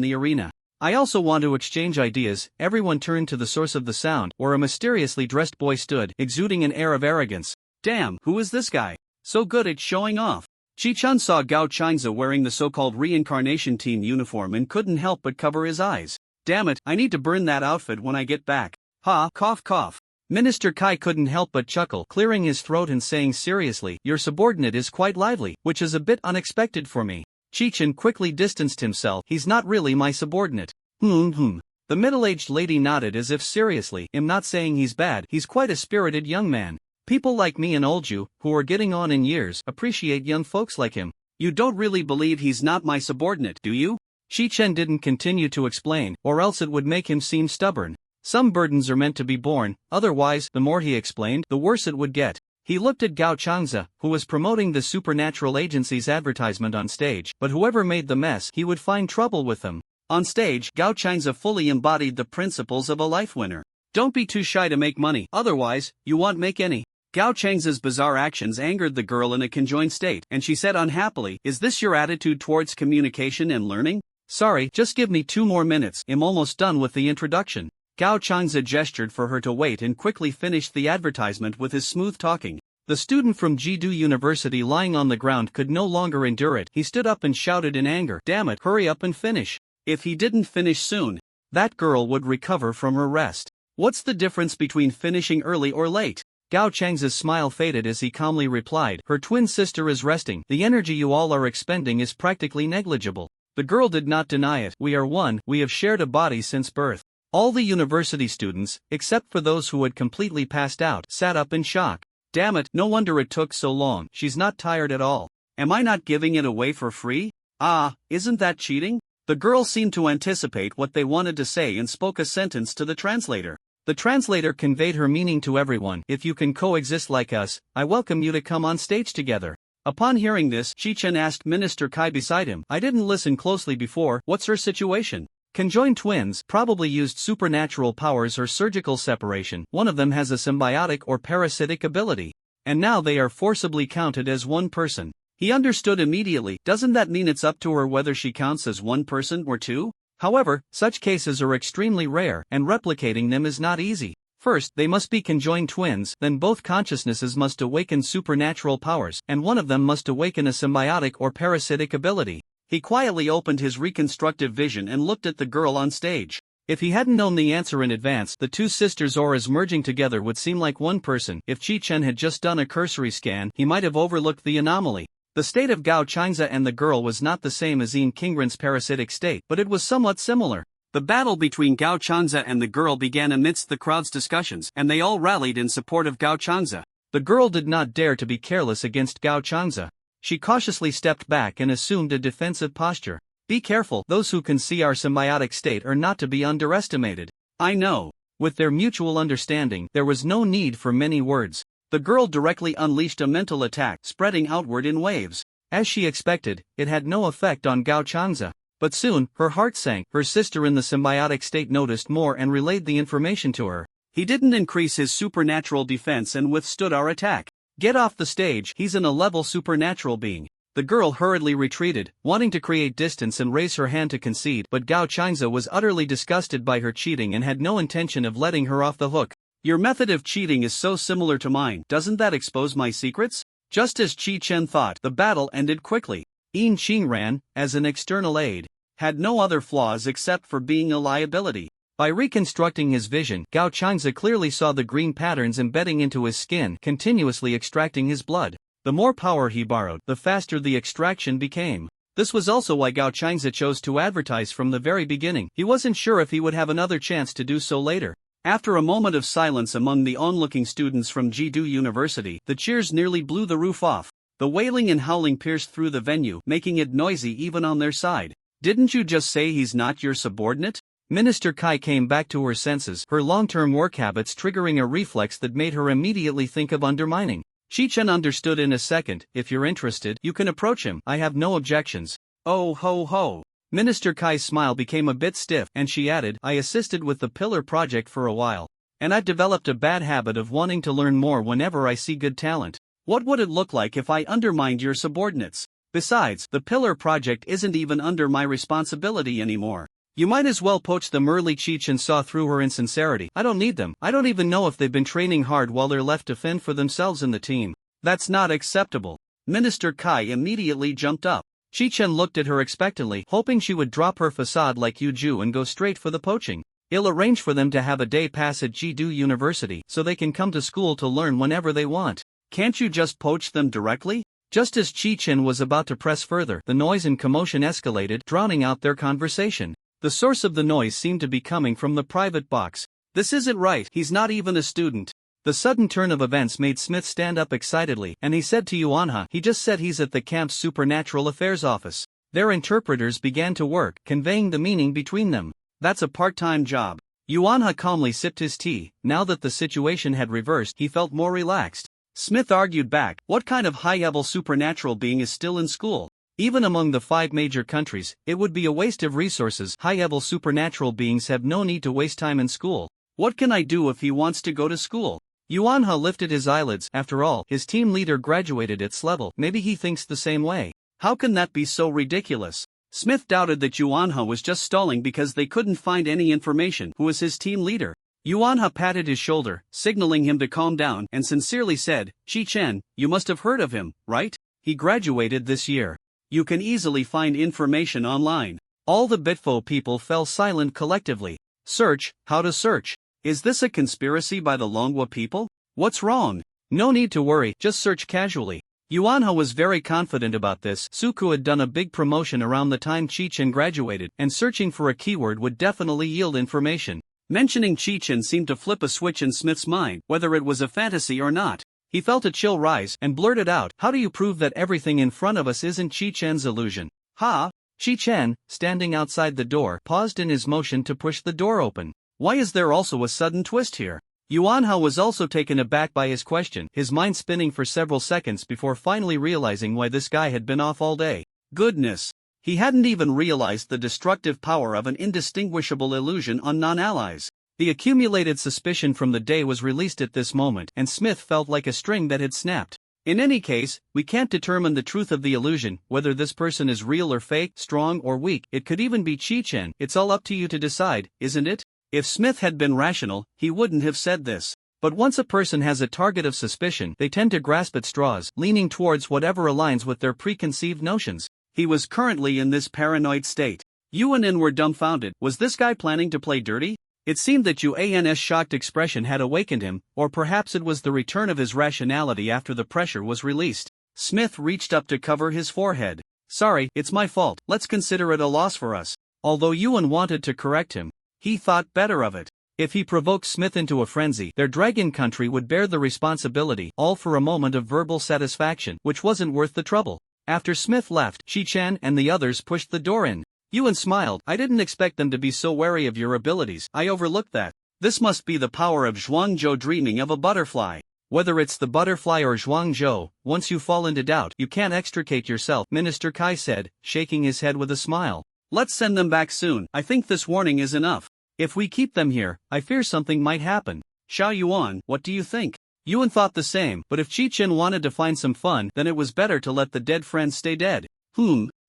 the arena. I also want to exchange ideas. Everyone turned to the source of the sound, where a mysteriously dressed boy stood, exuding an air of arrogance. Damn, who is this guy? So good at showing off. Chi-chan saw Gao Changza wearing the so-called reincarnation team uniform and couldn't help but cover his eyes. Damn it, I need to burn that outfit when I get back. Ha, cough cough. Minister Kai couldn't help but chuckle, clearing his throat and saying seriously, your subordinate is quite lively, which is a bit unexpected for me. Chi-chan quickly distanced himself, he's not really my subordinate. The middle-aged lady nodded as if seriously, I'm not saying he's bad, he's quite a spirited young man. People like me and Olju, who are getting on in years, appreciate young folks like him. You don't really believe he's not my subordinate, do you? Chi-chen didn't continue to explain, or else it would make him seem stubborn. Some burdens are meant to be borne, otherwise, the more he explained, the worse it would get. He looked at Gao Changza, who was promoting the supernatural agency's advertisement on stage, but whoever made the mess, he would find trouble with them. On stage, Gao Changza fully embodied the principles of a life winner. Don't be too shy to make money, otherwise, you won't make any. Gao Changza's bizarre actions angered the girl in a conjoined state, and she said unhappily, is this your attitude towards communication and learning? Sorry, just give me 2 more minutes, I'm almost done with the introduction. Gao Changza gestured for her to wait and quickly finished the advertisement with his smooth talking. The student from Jidu University lying on the ground could no longer endure it. He stood up and shouted in anger, damn it, hurry up and finish. If he didn't finish soon, that girl would recover from her rest. What's the difference between finishing early or late? Gao Chang's smile faded as he calmly replied, her twin sister is resting, the energy you all are expending is practically negligible. The girl did not deny it, we are one, we have shared a body since birth. All the university students, except for those who had completely passed out, sat up in shock. Damn it, no wonder it took so long, she's not tired at all. Am I not giving it away for free? Ah, isn't that cheating? The girl seemed to anticipate what they wanted to say and spoke a sentence to the translator. The translator conveyed her meaning to everyone, if you can coexist like us, I welcome you to come on stage together. Upon hearing this, Chi-chen asked Minister Kai beside him, I didn't listen closely before, what's her situation? Conjoined twins probably used supernatural powers or surgical separation, one of them has a symbiotic or parasitic ability. And now they are forcibly counted as one person. He understood immediately, doesn't that mean it's up to her whether she counts as one person or two? However, such cases are extremely rare, and replicating them is not easy. First, they must be conjoined twins, then both consciousnesses must awaken supernatural powers, and one of them must awaken a symbiotic or parasitic ability. He quietly opened his reconstructive vision and looked at the girl on stage. If he hadn't known the answer in advance, the two sisters' auras merging together would seem like one person. If Chi-chen had just done a cursory scan, he might have overlooked the anomaly. The state of Gao Changza and the girl was not the same as Yin Kingren's parasitic state, but it was somewhat similar. The battle between Gao Changza and the girl began amidst the crowd's discussions, and they all rallied in support of Gao Changza. The girl did not dare to be careless against Gao Changza. She cautiously stepped back and assumed a defensive posture. Be careful, those who can see our symbiotic state are not to be underestimated. I know. With their mutual understanding, there was no need for many words. The girl directly unleashed a mental attack, spreading outward in waves. As she expected, it had no effect on Gao Changza. But soon, her heart sank. Her sister in the symbiotic state noticed more and relayed the information to her. He didn't increase his supernatural defense and withstood our attack. Get off the stage, he's in a level supernatural being. The girl hurriedly retreated, wanting to create distance and raise her hand to concede, but Gao Changza was utterly disgusted by her cheating and had no intention of letting her off the hook. Your method of cheating is so similar to mine, doesn't that expose my secrets? Just as Chi-chen thought, the battle ended quickly. Yin Qingran, as an external aid, had no other flaws except for being a liability. By reconstructing his vision, Gao Changza clearly saw the green patterns embedding into his skin, continuously extracting his blood. The more power he borrowed, the faster the extraction became. This was also why Gao Changza chose to advertise from the very beginning. He wasn't sure if he would have another chance to do so later. After a moment of silence among the onlooking students from Jidu University, the cheers nearly blew the roof off. The wailing and howling pierced through the venue, making it noisy even on their side. "Didn't you just say he's not your subordinate?" Minister Kai came back to her senses, her long-term work habits triggering a reflex that made her immediately think of undermining. Chi-chen understood in a second. "If you're interested, you can approach him. I have no objections." "Oh ho ho." Minister Kai's smile became a bit stiff, and she added, "I assisted with the Pillar project for a while. And I've developed a bad habit of wanting to learn more whenever I see good talent. What would it look like if I undermined your subordinates? Besides, the Pillar project isn't even under my responsibility anymore. You might as well poach them." Early Chi-chen saw through her insincerity. "I don't need them. I don't even know if they've been training hard while they're left to fend for themselves in the team. That's not acceptable." Minister Kai immediately jumped up. Chi-chen looked at her expectantly, hoping she would drop her facade like Yu-ju and go straight for the poaching. "I'll arrange for them to have a day pass at Jidu University so they can come to school to learn whenever they want. Can't you just poach them directly?" Just as Chi-chen was about to press further, the noise and commotion escalated, drowning out their conversation. The source of the noise seemed to be coming from the private box. "This isn't right, he's not even a student." The sudden turn of events made Smith stand up excitedly, and he said to Yuanha, "He just said he's at the camp's supernatural affairs office." Their interpreters began to work, conveying the meaning between them. "That's a part-time job." Yuanha calmly sipped his tea. Now that the situation had reversed, he felt more relaxed. Smith argued back, "What kind of high-level supernatural being is still in school? Even among the 5 major countries, it would be a waste of resources. High-level supernatural beings have no need to waste time in school. What can I do if he wants to go to school?" Yuanha lifted his eyelids. After all, his team leader graduated its level. Maybe he thinks the same way. How can that be so ridiculous? Smith doubted that Yuanha was just stalling because they couldn't find any information. Who was his team leader? Yuanha patted his shoulder, signaling him to calm down, and sincerely said, "Chi-chen, you must have heard of him, right? He graduated this year. You can easily find information online." All the Bitfo people fell silent collectively. Search? How to search? Is this a conspiracy by the Longwa people? What's wrong? No need to worry, just search casually. Yuanha was very confident about this. Suku had done a big promotion around the time Chi-chen graduated, and searching for a keyword would definitely yield information. Mentioning Chi-chen seemed to flip a switch in Smith's mind, whether it was a fantasy or not. He felt a chill rise, and blurted out, "How do you prove that everything in front of us isn't Chi-chen's illusion?" "Ha?" Chi-chen, standing outside the door, paused in his motion to push the door open. Why is there also a sudden twist here? Yuanha was also taken aback by his question, his mind spinning for several seconds before finally realizing why this guy had been off all day. Goodness! He hadn't even realized the destructive power of an indistinguishable illusion on non-allies. The accumulated suspicion from the day was released at this moment, and Smith felt like a string that had snapped. In any case, we can't determine the truth of the illusion, whether this person is real or fake, strong or weak. It could even be Chi-chen. It's all up to you to decide, isn't it? If Smith had been rational, he wouldn't have said this. But once a person has a target of suspicion, they tend to grasp at straws, leaning towards whatever aligns with their preconceived notions. He was currently in this paranoid state. Yuan and were dumbfounded. Was this guy planning to play dirty? It seemed that Yuan's shocked expression had awakened him, or perhaps it was the return of his rationality after the pressure was released. Smith reached up to cover his forehead. "Sorry, it's my fault. Let's consider it a loss for us." Although Yuan wanted to correct him, he thought better of it. If he provoked Smith into a frenzy, their dragon country would bear the responsibility, all for a moment of verbal satisfaction, which wasn't worth the trouble. After Smith left, Chi-chen and the others pushed the door in. Yuan smiled. "I didn't expect them to be so wary of your abilities. I overlooked that. This must be the power of Zhuangzhou dreaming of a butterfly. Whether it's the butterfly or Zhuangzhou, once you fall into doubt, you can't extricate yourself," Minister Kai said, shaking his head with a smile. "Let's send them back soon. I think this warning is enough. If we keep them here, I fear something might happen. Xiao Yuan, what do you think?" Yuan thought the same, but if Chi-chen wanted to find some fun, then it was better to let the dead friends stay dead.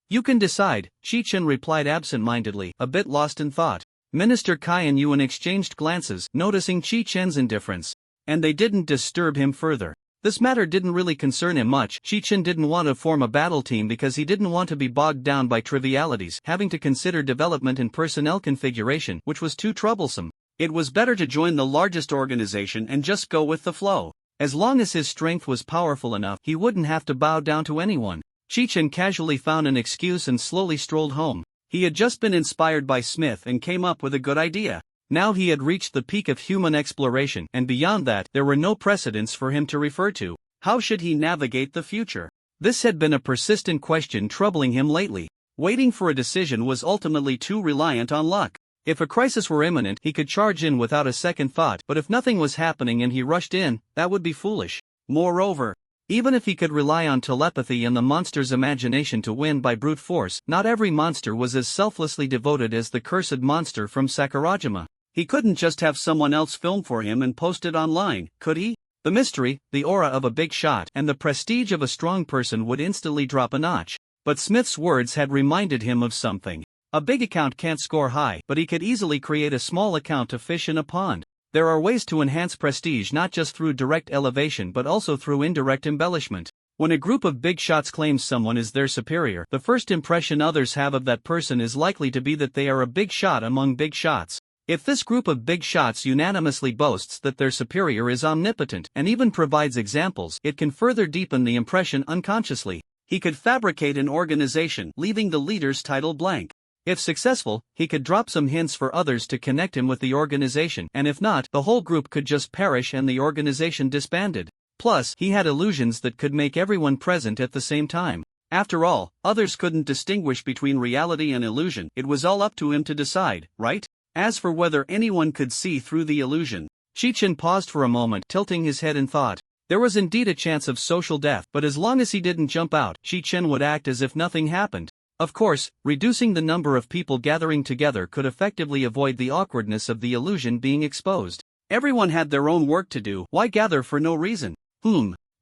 You can decide," Chi-chen replied absent-mindedly, a bit lost in thought. Minister Kai and Yuan exchanged glances, noticing Chi-chen's indifference. And they didn't disturb him further. This matter didn't really concern him much. Chi-chen didn't want to form a battle team because he didn't want to be bogged down by trivialities, having to consider development and personnel configuration, which was too troublesome. It was better to join the largest organization and just go with the flow. As long as his strength was powerful enough, he wouldn't have to bow down to anyone. Chi-chen casually found an excuse and slowly strolled home. He had just been inspired by Smith and came up with a good idea. Now he had reached the peak of human exploration, and beyond that, there were no precedents for him to refer to. How should he navigate the future? This had been a persistent question troubling him lately. Waiting for a decision was ultimately too reliant on luck. If a crisis were imminent, he could charge in without a second thought, but if nothing was happening and he rushed in, that would be foolish. Moreover, even if he could rely on telepathy and the monster's imagination to win by brute force, not every monster was as selflessly devoted as the cursed monster from Sakurajima. He couldn't just have someone else film for him and post it online, could he? The mystery, the aura of a big shot, and the prestige of a strong person would instantly drop a notch. But Smith's words had reminded him of something. A big account can't score high, but he could easily create a small account to fish in a pond. There are ways to enhance prestige not just through direct elevation but also through indirect embellishment. When a group of big shots claims someone is their superior, the first impression others have of that person is likely to be that they are a big shot among big shots. If this group of big shots unanimously boasts that their superior is omnipotent and even provides examples, it can further deepen the impression unconsciously. He could fabricate an organization, leaving the leader's title blank. If successful, he could drop some hints for others to connect him with the organization, and if not, the whole group could just perish and the organization disbanded. Plus, he had illusions that could make everyone present at the same time. After all, others couldn't distinguish between reality and illusion. It was all up to him to decide, right? As for whether anyone could see through the illusion, Chi-Chin paused for a moment, tilting his head in thought. There was indeed a chance of social death, but as long as he didn't jump out, Chi-Chin would act as if nothing happened. Of course, reducing the number of people gathering together could effectively avoid the awkwardness of the illusion being exposed. Everyone had their own work to do, why gather for no reason?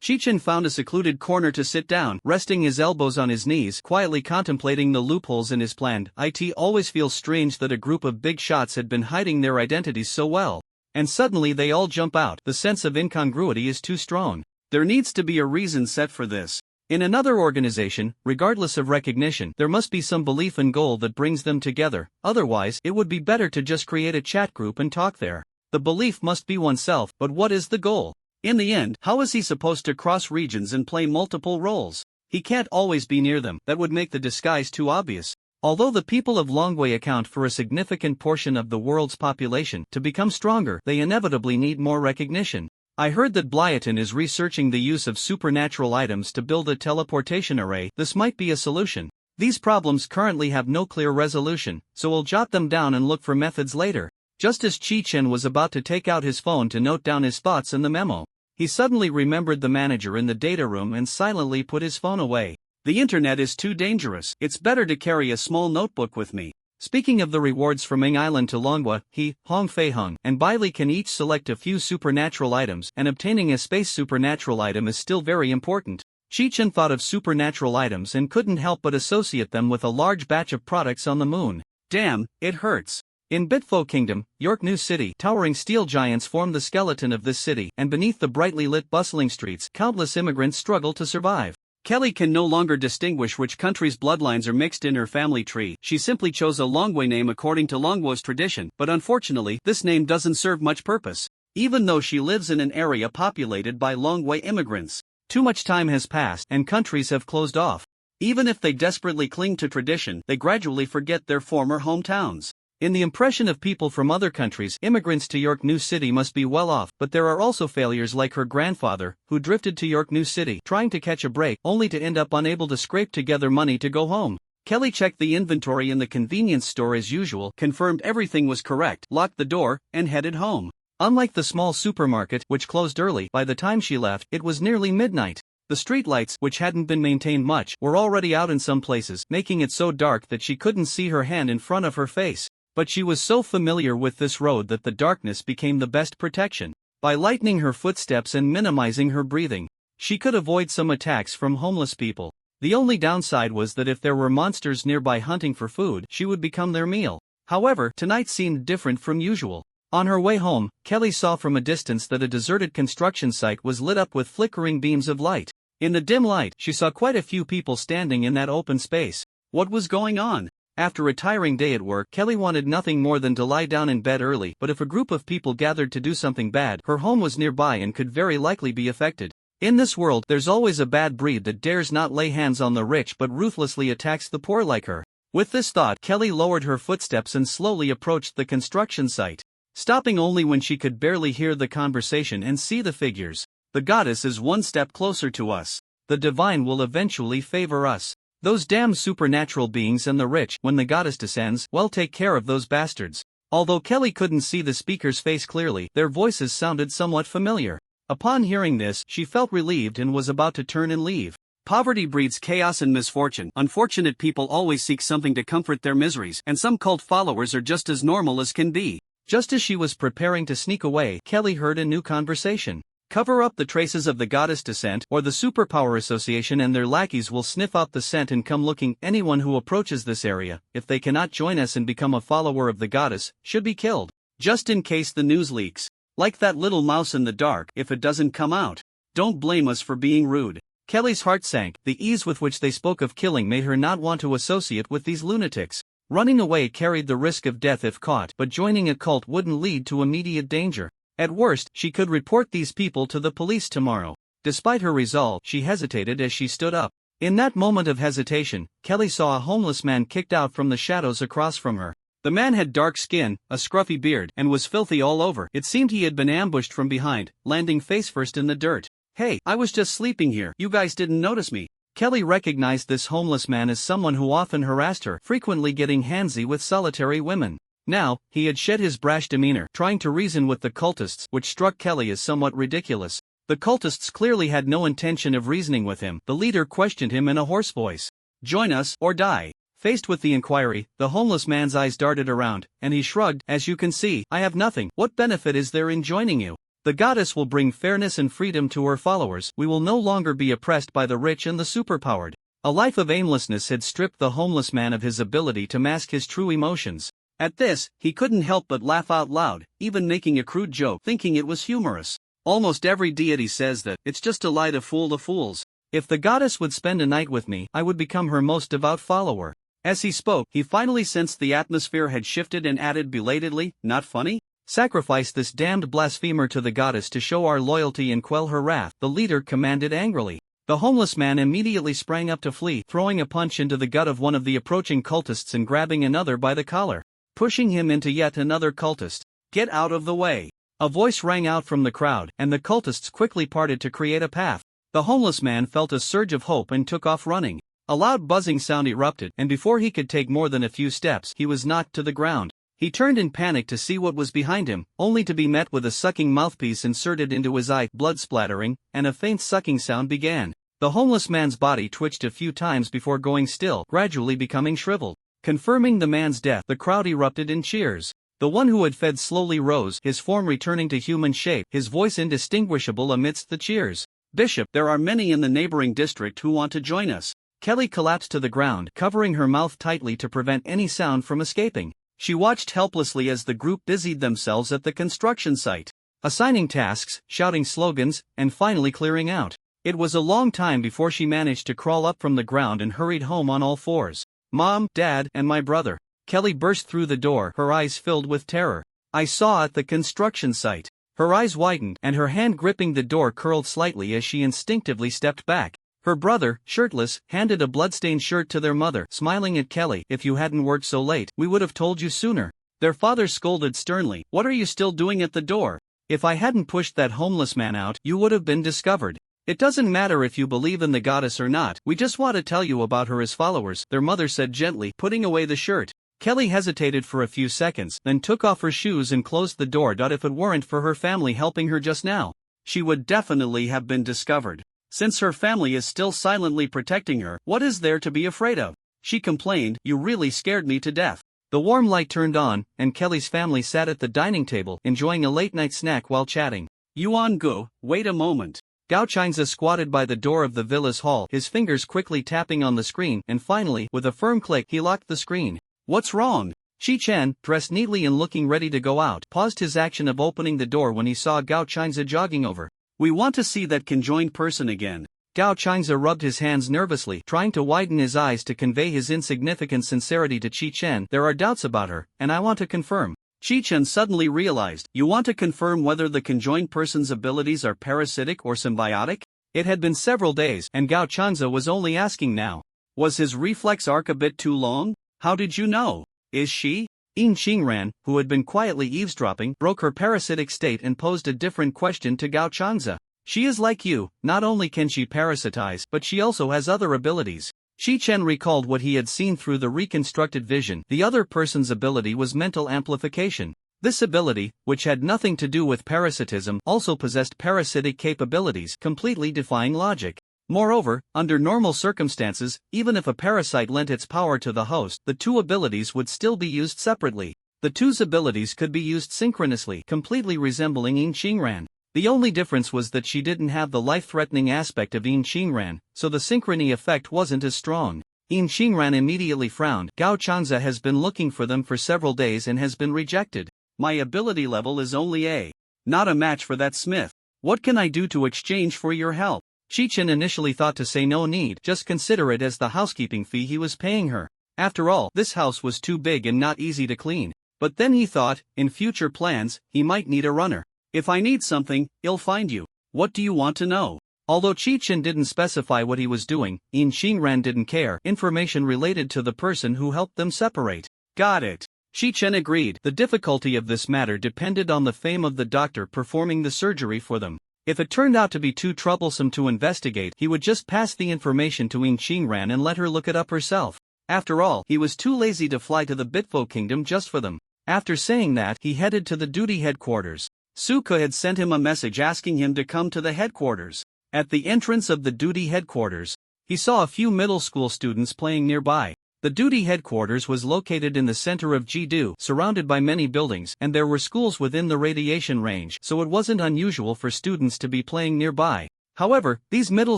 Chi-Chin found a secluded corner to sit down, resting his elbows on his knees, quietly contemplating the loopholes in his plan. It always feels strange that a group of big shots had been hiding their identities so well. And suddenly they all jump out. The sense of incongruity is too strong. There needs to be a reason set for this. In another organization, regardless of recognition, there must be some belief and goal that brings them together. Otherwise, it would be better to just create a chat group and talk there. The belief must be oneself, but what is the goal? In the end, how is he supposed to cross regions and play multiple roles? He can't always be near them, that would make the disguise too obvious. Although the people of Longwei account for a significant portion of the world's population, to become stronger, they inevitably need more recognition. I heard that Blyatin is researching the use of supernatural items to build a teleportation array. This might be a solution. These problems currently have no clear resolution, so we'll jot them down and look for methods later. Just as Chi-Chen was about to take out his phone to note down his thoughts in the memo, he suddenly remembered the manager in the data room and silently put his phone away. The internet is too dangerous. It's better to carry a small notebook with me. Speaking of the rewards from Ming Island to Longwa, he, Hong Fei Hung, and Bailey can each select a few supernatural items, and obtaining a space supernatural item is still very important. Chi-Chen thought of supernatural items and couldn't help but associate them with a large batch of products on the moon. Damn, it hurts. In Bitfo Kingdom, York New City, towering steel giants form the skeleton of this city, and beneath the brightly lit bustling streets, countless immigrants struggle to survive. Kelly can no longer distinguish which country's bloodlines are mixed in her family tree. She simply chose a Longwei name according to Longwo's tradition, but unfortunately, this name doesn't serve much purpose. Even though she lives in an area populated by Longwei immigrants, too much time has passed and countries have closed off. Even if they desperately cling to tradition, they gradually forget their former hometowns. In the impression of people from other countries, immigrants to York New City must be well off, but there are also failures like her grandfather, who drifted to York New City trying to catch a break, only to end up unable to scrape together money to go home. Kelly checked the inventory in the convenience store as usual, confirmed everything was correct, locked the door, and headed home. Unlike the small supermarket, which closed early, by the time she left, it was nearly midnight. The streetlights, which hadn't been maintained much, were already out in some places, making it so dark that she couldn't see her hand in front of her face. But she was so familiar with this road that the darkness became the best protection. By lightening her footsteps and minimizing her breathing, she could avoid some attacks from homeless people. The only downside was that if there were monsters nearby hunting for food, she would become their meal. However, tonight seemed different from usual. On her way home, Kelly saw from a distance that a deserted construction site was lit up with flickering beams of light. In the dim light, she saw quite a few people standing in that open space. What was going on? After a tiring day at work, Kelly wanted nothing more than to lie down in bed early, but if a group of people gathered to do something bad, her home was nearby and could very likely be affected. In this world, there's always a bad breed that dares not lay hands on the rich but ruthlessly attacks the poor like her. With this thought, Kelly lowered her footsteps and slowly approached the construction site. stopping only when she could barely hear the conversation and see the figures. The goddess is one step closer to us. The divine will eventually favor us. Those damn supernatural beings and the rich, when the goddess descends, well, take care of those bastards. Although Kelly couldn't see the speaker's face clearly, their voices sounded somewhat familiar. Upon hearing this, she felt relieved and was about to turn and leave. Poverty breeds chaos and misfortune. Unfortunate people always seek something to comfort their miseries, and some cult followers are just as normal as can be. Just as she was preparing to sneak away, Kelly heard a new conversation. Cover up the traces of the goddess descent, or the Superpower Association and their lackeys will sniff out the scent and come looking. Anyone who approaches this area, if they cannot join us and become a follower of the goddess, should be killed. Just in case the news leaks. Like that little mouse in the dark, if it doesn't come out. Don't blame us for being rude. Kelly's heart sank. The ease with which they spoke of killing made her not want to associate with these lunatics. Running away carried the risk of death if caught, but joining a cult wouldn't lead to immediate danger. At worst, she could report these people to the police tomorrow. Despite her resolve, she hesitated as she stood up. In that moment of hesitation, Kelly saw a homeless man kicked out from the shadows across from her. The man had dark skin, a scruffy beard, and was filthy all over. It seemed he had been ambushed from behind, landing face first in the dirt. "Hey, I was just sleeping here. You guys didn't notice me." Kelly recognized this homeless man as someone who often harassed her, frequently getting handsy with solitary women. Now, he had shed his brash demeanor, trying to reason with the cultists, which struck Kelly as somewhat ridiculous. The cultists clearly had no intention of reasoning with him. The leader questioned him in a hoarse voice. "Join us, or die." Faced with the inquiry, the homeless man's eyes darted around, and he shrugged. "As you can see, I have nothing. What benefit is there in joining you? The goddess will bring fairness and freedom to her followers. We will no longer be oppressed by the rich and the superpowered." A life of aimlessness had stripped the homeless man of his ability to mask his true emotions. At this, he couldn't help but laugh out loud, even making a crude joke, thinking it was humorous. Almost every deity says that, it's just a lie to fool the fools. If the goddess would spend a night with me, I would become her most devout follower. As he spoke, he finally sensed the atmosphere had shifted and added belatedly, "Not funny? Sacrifice this damned blasphemer to the goddess to show our loyalty and quell her wrath," the leader commanded angrily. The homeless man immediately sprang up to flee, throwing a punch into the gut of one of the approaching cultists and grabbing another by the collar, pushing him into yet another cultist. "Get out of the way!" A voice rang out from the crowd, and the cultists quickly parted to create a path. The homeless man felt a surge of hope and took off running. A loud buzzing sound erupted, and before he could take more than a few steps, he was knocked to the ground. He turned in panic to see what was behind him, only to be met with a sucking mouthpiece inserted into his eye, blood splattering, and a faint sucking sound began. The homeless man's body twitched a few times before going still, gradually becoming shriveled. Confirming the man's death, the crowd erupted in cheers. The one who had fed slowly rose, his form returning to human shape, his voice indistinguishable amidst the cheers. "Bishop, there are many in the neighboring district who want to join us." Kelly collapsed to the ground, covering her mouth tightly to prevent any sound from escaping. She watched helplessly as the group busied themselves at the construction site, assigning tasks, shouting slogans, and finally clearing out. It was a long time before she managed to crawl up from the ground and hurried home on all fours. "Mom, Dad, and my brother." Kelly burst through the door, her eyes filled with terror. "I saw at the construction site." Her eyes widened, and her hand gripping the door curled slightly as she instinctively stepped back. Her brother, shirtless, handed a bloodstained shirt to their mother, smiling at Kelly. "If you hadn't worked so late, we would have told you sooner." Their father scolded sternly. "What are you still doing at the door? If I hadn't pushed that homeless man out, you would have been discovered. It doesn't matter if you believe in the goddess or not, we just want to tell you about her as followers," their mother said gently, putting away the shirt. Kelly hesitated for a few seconds, then took off her shoes and closed the door. "If it weren't for her family helping her just now, she would definitely have been discovered. Since her family is still silently protecting her, what is there to be afraid of?" she complained. "You really scared me to death." The warm light turned on, and Kelly's family sat at the dining table, enjoying a late-night snack while chatting. "Yuan-gu, wait a moment." Gao Chinza squatted by the door of the villa's hall, his fingers quickly tapping on the screen, and finally, with a firm click, he locked the screen. "What's wrong?" Shi Chen, dressed neatly and looking ready to go out, paused his action of opening the door when he saw Gao Chinza jogging over. "We want to see that conjoined person again." Gao Chinza rubbed his hands nervously, trying to widen his eyes to convey his insignificant sincerity to Shi Chen. "There are doubts about her, and I want to confirm." Shi Chen suddenly realized, "You want to confirm whether the conjoined person's abilities are parasitic or symbiotic?" It had been several days, and Gao Chinza was only asking now. Was his reflex arc a bit too long? "How did you know? Is she In Xingran, who had been quietly eavesdropping, broke her parasitic state and posed a different question to Gao Chanza. She is like you, not only can she parasitize, but she also has other abilities. Shi Chen recalled what he had seen through the reconstructed vision. The other person's ability was mental amplification. This ability, which had nothing to do with parasitism, also possessed parasitic capabilities, completely defying logic. Moreover, under normal circumstances, even if a parasite lent its power to the host, the two abilities would still be used separately. The two's abilities could be used synchronously, completely resembling Yin Xingran. The only difference was that she didn't have the life-threatening aspect of Yin Xingran, so the synchrony effect wasn't as strong. Yin Xingran immediately frowned. Gao Chanza has been looking for them for several days and has been rejected. My ability level is only A. Not a match for that smith. What can I do to exchange for your help? Shi Chen initially thought to say no need, just consider it as the housekeeping fee he was paying her. After all, this house was too big and not easy to clean. But then he thought, in future plans, he might need a runner. If I need something, I'll find you. What do you want to know? Although Shi Chen didn't specify what he was doing, Yin Xingran didn't care. Information related to the person who helped them separate. Got it. Shi Chen agreed. The difficulty of this matter depended on the fame of the doctor performing the surgery for them. If it turned out to be too troublesome to investigate, he would just pass the information to Yin Xingran and let her look it up herself. After all, he was too lazy to fly to the Bitfo Kingdom just for them. After saying that, he headed to the duty headquarters. Suka had sent him a message asking him to come to the headquarters. At the entrance of the duty headquarters, he saw a few middle school students playing nearby. The duty headquarters was located in the center of Jidu, surrounded by many buildings, and there were schools within the radiation range, so it wasn't unusual for students to be playing nearby. However, these middle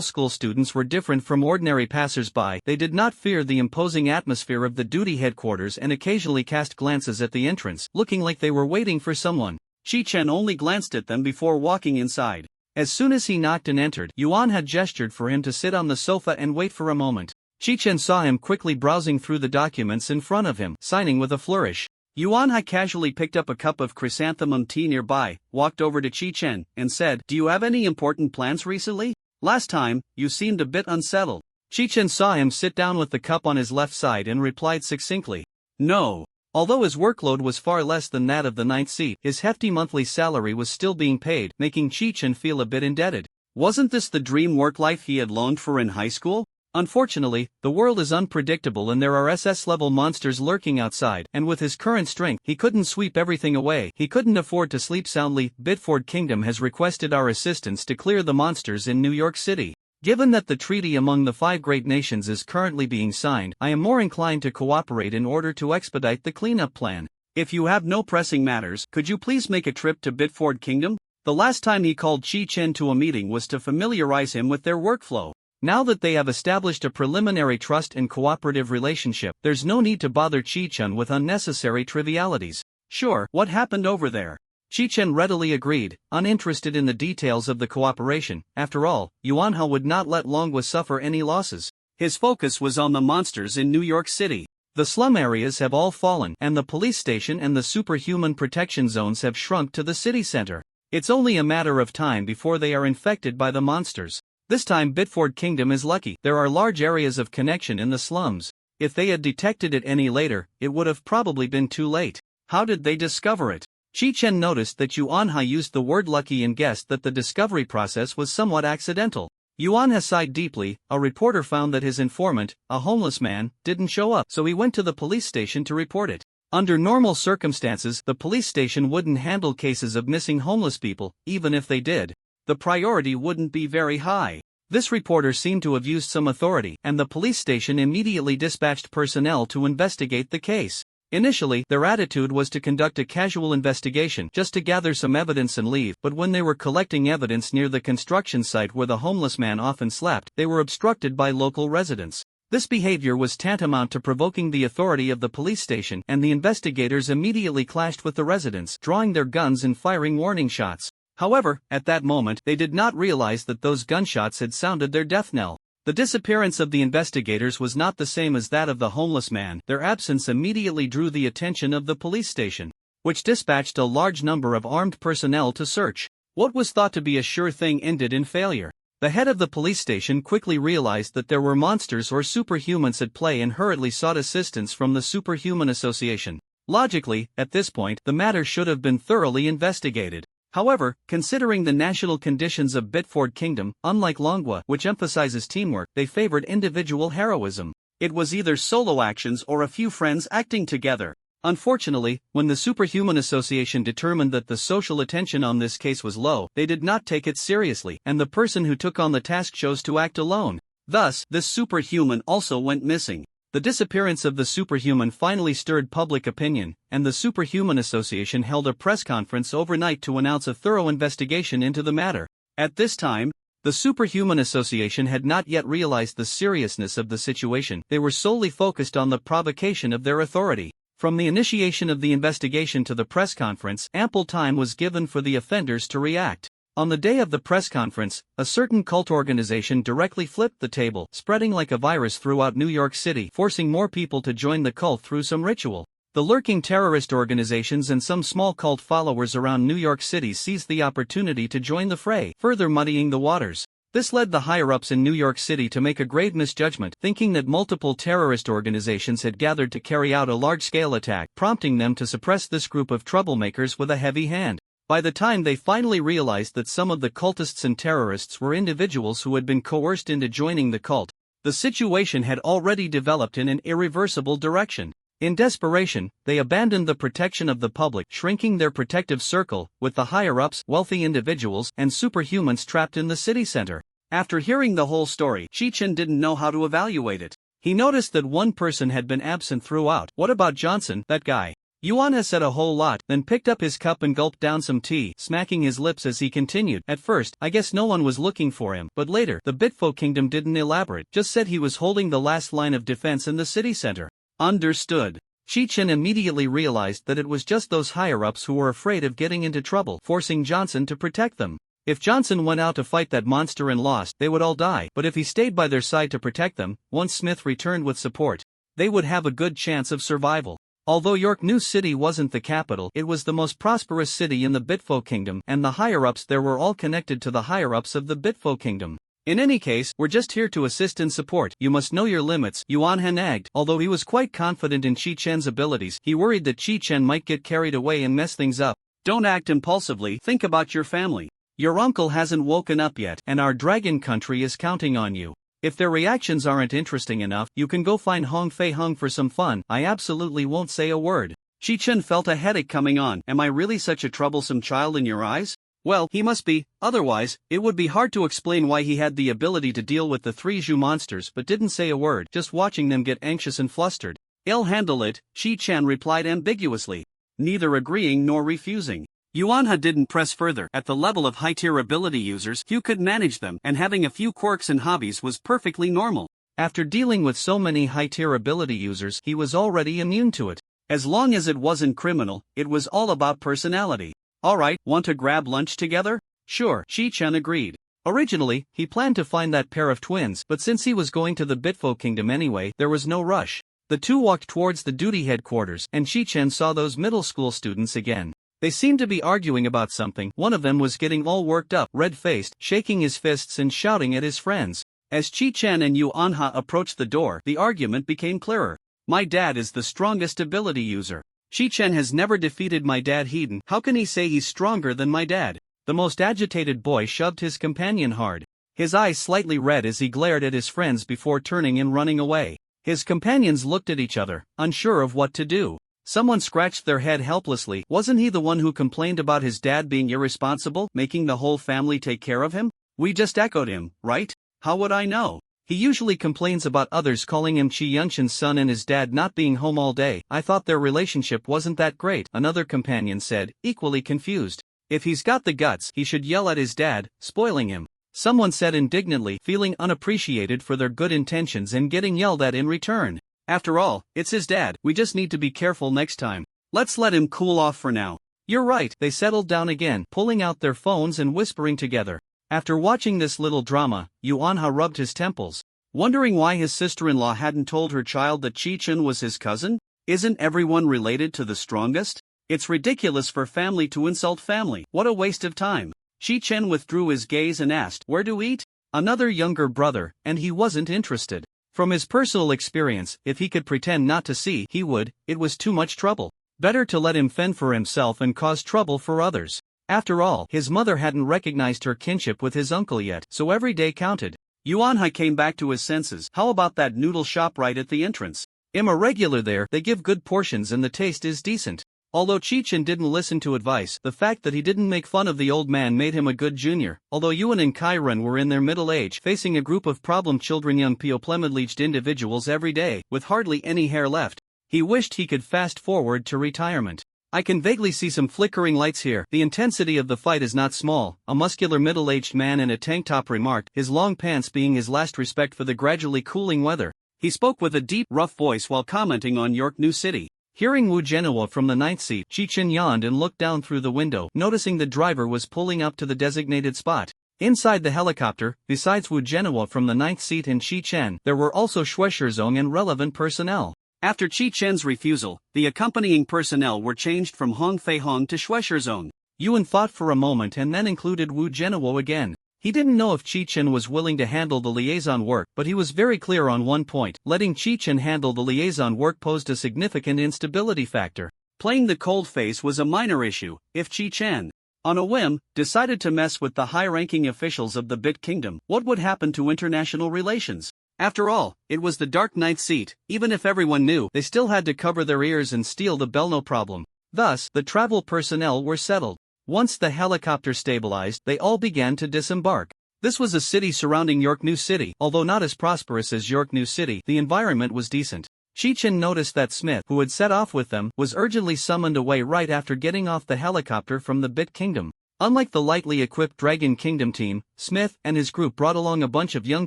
school students were different from ordinary passers-by. They did not fear the imposing atmosphere of the duty headquarters and occasionally cast glances at the entrance, looking like they were waiting for someone. Shi Chen only glanced at them before walking inside. As soon as he knocked and entered, Yuan had gestured for him to sit on the sofa and wait for a moment. Shi Chen saw him quickly browsing through the documents in front of him, signing with a flourish. Yuan Hai casually picked up a cup of chrysanthemum tea nearby, walked over to Shi Chen, and said, "Do you have any important plans recently? Last time, you seemed a bit unsettled." Shi Chen saw him sit down with the cup on his left side and replied succinctly, "No." Although his workload was far less than that of the ninth seat, his hefty monthly salary was still being paid, making Shi Chen feel a bit indebted. Wasn't this the dream work life he had longed for in high school? Unfortunately, the world is unpredictable and there are SS-level monsters lurking outside, and with his current strength, he couldn't sweep everything away. He couldn't afford to sleep soundly. Bitford Kingdom has requested our assistance to clear the monsters in New York City. Given that the treaty among the 5 great nations is currently being signed, I am more inclined to cooperate in order to expedite the cleanup plan. If you have no pressing matters, could you please make a trip to Bitford Kingdom? The last time he called Shi Chen to a meeting was to familiarize him with their workflow. Now that they have established a preliminary trust and cooperative relationship, there's no need to bother Shi Chen with unnecessary trivialities. Sure, what happened over there? Shi Chen readily agreed, uninterested in the details of the cooperation. After all, Yuan Hao would not let Longwa suffer any losses. His focus was on the monsters in New York City. The slum areas have all fallen, and the police station and the superhuman protection zones have shrunk to the city center. It's only a matter of time before they are infected by the monsters. This time Bitford Kingdom is lucky. There are large areas of connection in the slums. If they had detected it any later, it would have probably been too late. How did they discover it? Shi Chen noticed that Yuan Hai used the word lucky and guessed that the discovery process was somewhat accidental. Yuan Hai sighed deeply. A reporter found that his informant, a homeless man, didn't show up, so he went to the police station to report it. Under normal circumstances, the police station wouldn't handle cases of missing homeless people. Even if they did, the priority wouldn't be very high. This reporter seemed to have used some authority, and the police station immediately dispatched personnel to investigate the case. Initially, their attitude was to conduct a casual investigation just to gather some evidence and leave, but when they were collecting evidence near the construction site where the homeless man often slept, they were obstructed by local residents. This behavior was tantamount to provoking the authority of the police station, and the investigators immediately clashed with the residents, drawing their guns and firing warning shots. However, at that moment, they did not realize that those gunshots had sounded their death knell. The disappearance of the investigators was not the same as that of the homeless man. Their absence immediately drew the attention of the police station, which dispatched a large number of armed personnel to search. What was thought to be a sure thing ended in failure. The head of the police station quickly realized that there were monsters or superhumans at play and hurriedly sought assistance from the Superhuman Association. Logically, at this point, the matter should have been thoroughly investigated. However, considering the national conditions of Bitford Kingdom, unlike Manhwa, which emphasizes teamwork, they favored individual heroism. It was either solo actions or a few friends acting together. Unfortunately, when the Superhuman Association determined that the social attention on this case was low, they did not take it seriously, and the person who took on the task chose to act alone. Thus, this superhuman also went missing. The disappearance of the superhuman finally stirred public opinion, and the Superhuman Association held a press conference overnight to announce a thorough investigation into the matter. At this time, the Superhuman Association had not yet realized the seriousness of the situation. They were solely focused on the provocation of their authority. From the initiation of the investigation to the press conference, ample time was given for the offenders to react. On the day of the press conference, a certain cult organization directly flipped the table, spreading like a virus throughout New York City, forcing more people to join the cult through some ritual. The lurking terrorist organizations and some small cult followers around New York City seized the opportunity to join the fray, further muddying the waters. This led the higher-ups in New York City to make a grave misjudgment, thinking that multiple terrorist organizations had gathered to carry out a large-scale attack, prompting them to suppress this group of troublemakers with a heavy hand. By the time they finally realized that some of the cultists and terrorists were individuals who had been coerced into joining the cult, the situation had already developed in an irreversible direction. In desperation, they abandoned the protection of the public, shrinking their protective circle, with the higher-ups, wealthy individuals, and superhumans trapped in the city center. After hearing the whole story, Chi-Chin didn't know how to evaluate it. He noticed that one person had been absent throughout. What about Johnson, that guy? Yuan said a whole lot, then picked up his cup and gulped down some tea, smacking his lips as he continued. At first, I guess no one was looking for him, but later, the Bitfo Kingdom didn't elaborate, just said he was holding the last line of defense in the city center. Understood. Chi-Chin immediately realized that it was just those higher-ups who were afraid of getting into trouble, forcing Johnson to protect them. If Johnson went out to fight that monster and lost, they would all die, but if he stayed by their side to protect them, once Smith returned with support, they would have a good chance of survival. Although York New City wasn't the capital, it was the most prosperous city in the Bitfo Kingdom, and the higher-ups there were all connected to the higher-ups of the Bitfo Kingdom. In any case, we're just here to assist and support. You must know your limits, Yuan Han nagged. Although he was quite confident in Chi-Chen's abilities, he worried that Chi-Chen might get carried away and mess things up. Don't act impulsively, think about your family. Your uncle hasn't woken up yet, and our dragon country is counting on you. If their reactions aren't interesting enough, you can go find Hong Fei Hung for some fun. I absolutely won't say a word. Chi-Chen felt a headache coming on. Am I really such a troublesome child in your eyes? Well, he must be, otherwise, it would be hard to explain why he had the ability to deal with the three Zhu monsters but didn't say a word, just watching them get anxious and flustered. I'll handle it, Chi-Chan replied ambiguously, neither agreeing nor refusing. Yuanha didn't press further. At the level of high-tier ability users, few could manage them, and having a few quirks and hobbies was perfectly normal. After dealing with so many high-tier ability users, he was already immune to it. As long as it wasn't criminal, it was all about personality. Alright, want to grab lunch together? Sure, Chi-Chan agreed. Originally, he planned to find that pair of twins, but since he was going to the Bitfo Kingdom anyway, there was no rush. The two walked towards the duty headquarters, and Chi-Chan saw those middle school students again. They seemed to be arguing about something. One of them was getting all worked up, red-faced, shaking his fists and shouting at his friends. As Chi-Chan and Yuanha approached the door, the argument became clearer. My dad is the strongest ability user. Chi-Chen has never defeated my dad Hedon. How can he say he's stronger than my dad? The most agitated boy shoved his companion hard. His eyes slightly red as he glared at his friends before turning and running away. His companions looked at each other, unsure of what to do. Someone scratched their head helplessly. Wasn't he the one who complained about his dad being irresponsible, making the whole family take care of him? We just echoed him, right? How would I know? He usually complains about others calling him Chi Yunshin's son and his dad not being home all day. I thought their relationship wasn't that great, another companion said, equally confused. If he's got the guts, he should yell at his dad, spoiling him. Someone said indignantly, feeling unappreciated for their good intentions and getting yelled at in return. After all, it's his dad, we just need to be careful next time. Let's let him cool off for now. You're right, they settled down again, pulling out their phones and whispering together. After watching this little drama, Yuanha rubbed his temples, wondering why his sister-in-law hadn't told her child that Chi-Chen was his cousin. Isn't everyone related to the strongest? It's ridiculous for family to insult family. What a waste of time. Chi-Chen withdrew his gaze and asked, where to eat? Another younger brother, and he wasn't interested. From his personal experience, if he could pretend not to see, he would. It was too much trouble. Better to let him fend for himself and cause trouble for others. After all, his mother hadn't recognized her kinship with his uncle yet, so every day counted. Yuanhai came back to his senses. How about that noodle shop right at the entrance? I'm a regular there, they give good portions and the taste is decent. Although Chi-chan didn't listen to advice, the fact that he didn't make fun of the old man made him a good junior. Although Yuan and Kairan were in their middle age, facing a group of problem children, young middle-aged individuals every day, with hardly any hair left, he wished he could fast forward to retirement. I can vaguely see some flickering lights here. The intensity of the fight is not small, a muscular middle-aged man in a tank top remarked, his long pants being his last respect for the gradually cooling weather. He spoke with a deep, rough voice while commenting on York New City. Hearing Wu Genoa from the ninth seat, Chi-chan yawned and looked down through the window, noticing the driver was pulling up to the designated spot. Inside the helicopter, besides Wu Genoa from the ninth seat and Chi-chan, there were also Shueisherzong and relevant personnel. After Chi-chan's refusal, the accompanying personnel were changed from Hong Fei Hong to Shueisherzong. Yuan thought for a moment and then included Wu Genoa again. He didn't know if Chi-chan was willing to handle the liaison work, but he was very clear on one point: letting Chi-chan handle the liaison work posed a significant instability factor. Playing the cold face was a minor issue. If Chi-chan, on a whim, decided to mess with the high-ranking officials of the Bit Kingdom, what would happen to international relations? After all, it was the Dark Knight seat. Even if everyone knew, they still had to cover their ears and steal the bell, no problem. Thus, the travel personnel were settled. Once the helicopter stabilized, they all began to disembark. This was a city surrounding York New City. Although not as prosperous as York New City, the environment was decent. Chi-chan noticed that Smith, who had set off with them, was urgently summoned away right after getting off the helicopter from the Bit Kingdom. Unlike the lightly equipped Dragon Kingdom team, Smith and his group brought along a bunch of young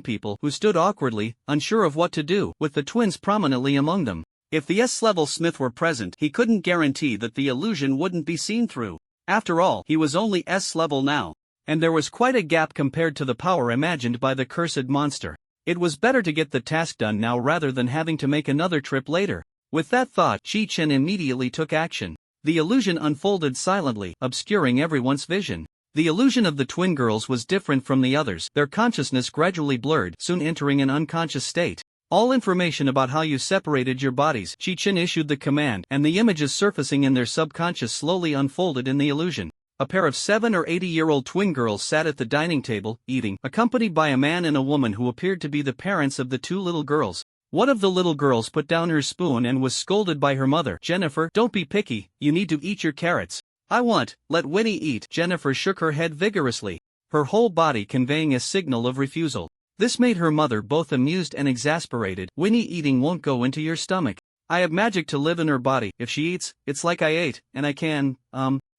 people who stood awkwardly, unsure of what to do, with the twins prominently among them. If the S-level Smith were present, he couldn't guarantee that the illusion wouldn't be seen through. After all, he was only S-level now, and there was quite a gap compared to the power imagined by the cursed monster. It was better to get the task done now rather than having to make another trip later. With that thought, Chi-chan immediately took action. The illusion unfolded silently, obscuring everyone's vision. The illusion of the twin girls was different from the others. Their consciousness gradually blurred, soon entering an unconscious state. All information about how you separated your bodies, Chi-chan issued the command, and the images surfacing in their subconscious slowly unfolded in the illusion. A pair of 7 or 80-year-old twin girls sat at the dining table, eating, accompanied by a man and a woman who appeared to be the parents of the two little girls. One of the little girls put down her spoon and was scolded by her mother. "Jennifer, don't be picky, you need to eat your carrots." "I won't, let Winnie eat." Jennifer shook her head vigorously, her whole body conveying a signal of refusal. This made her mother both amused and exasperated. "Winnie, eating won't go into your stomach. I have magic to live in her body. If she eats, it's like I ate, and I can,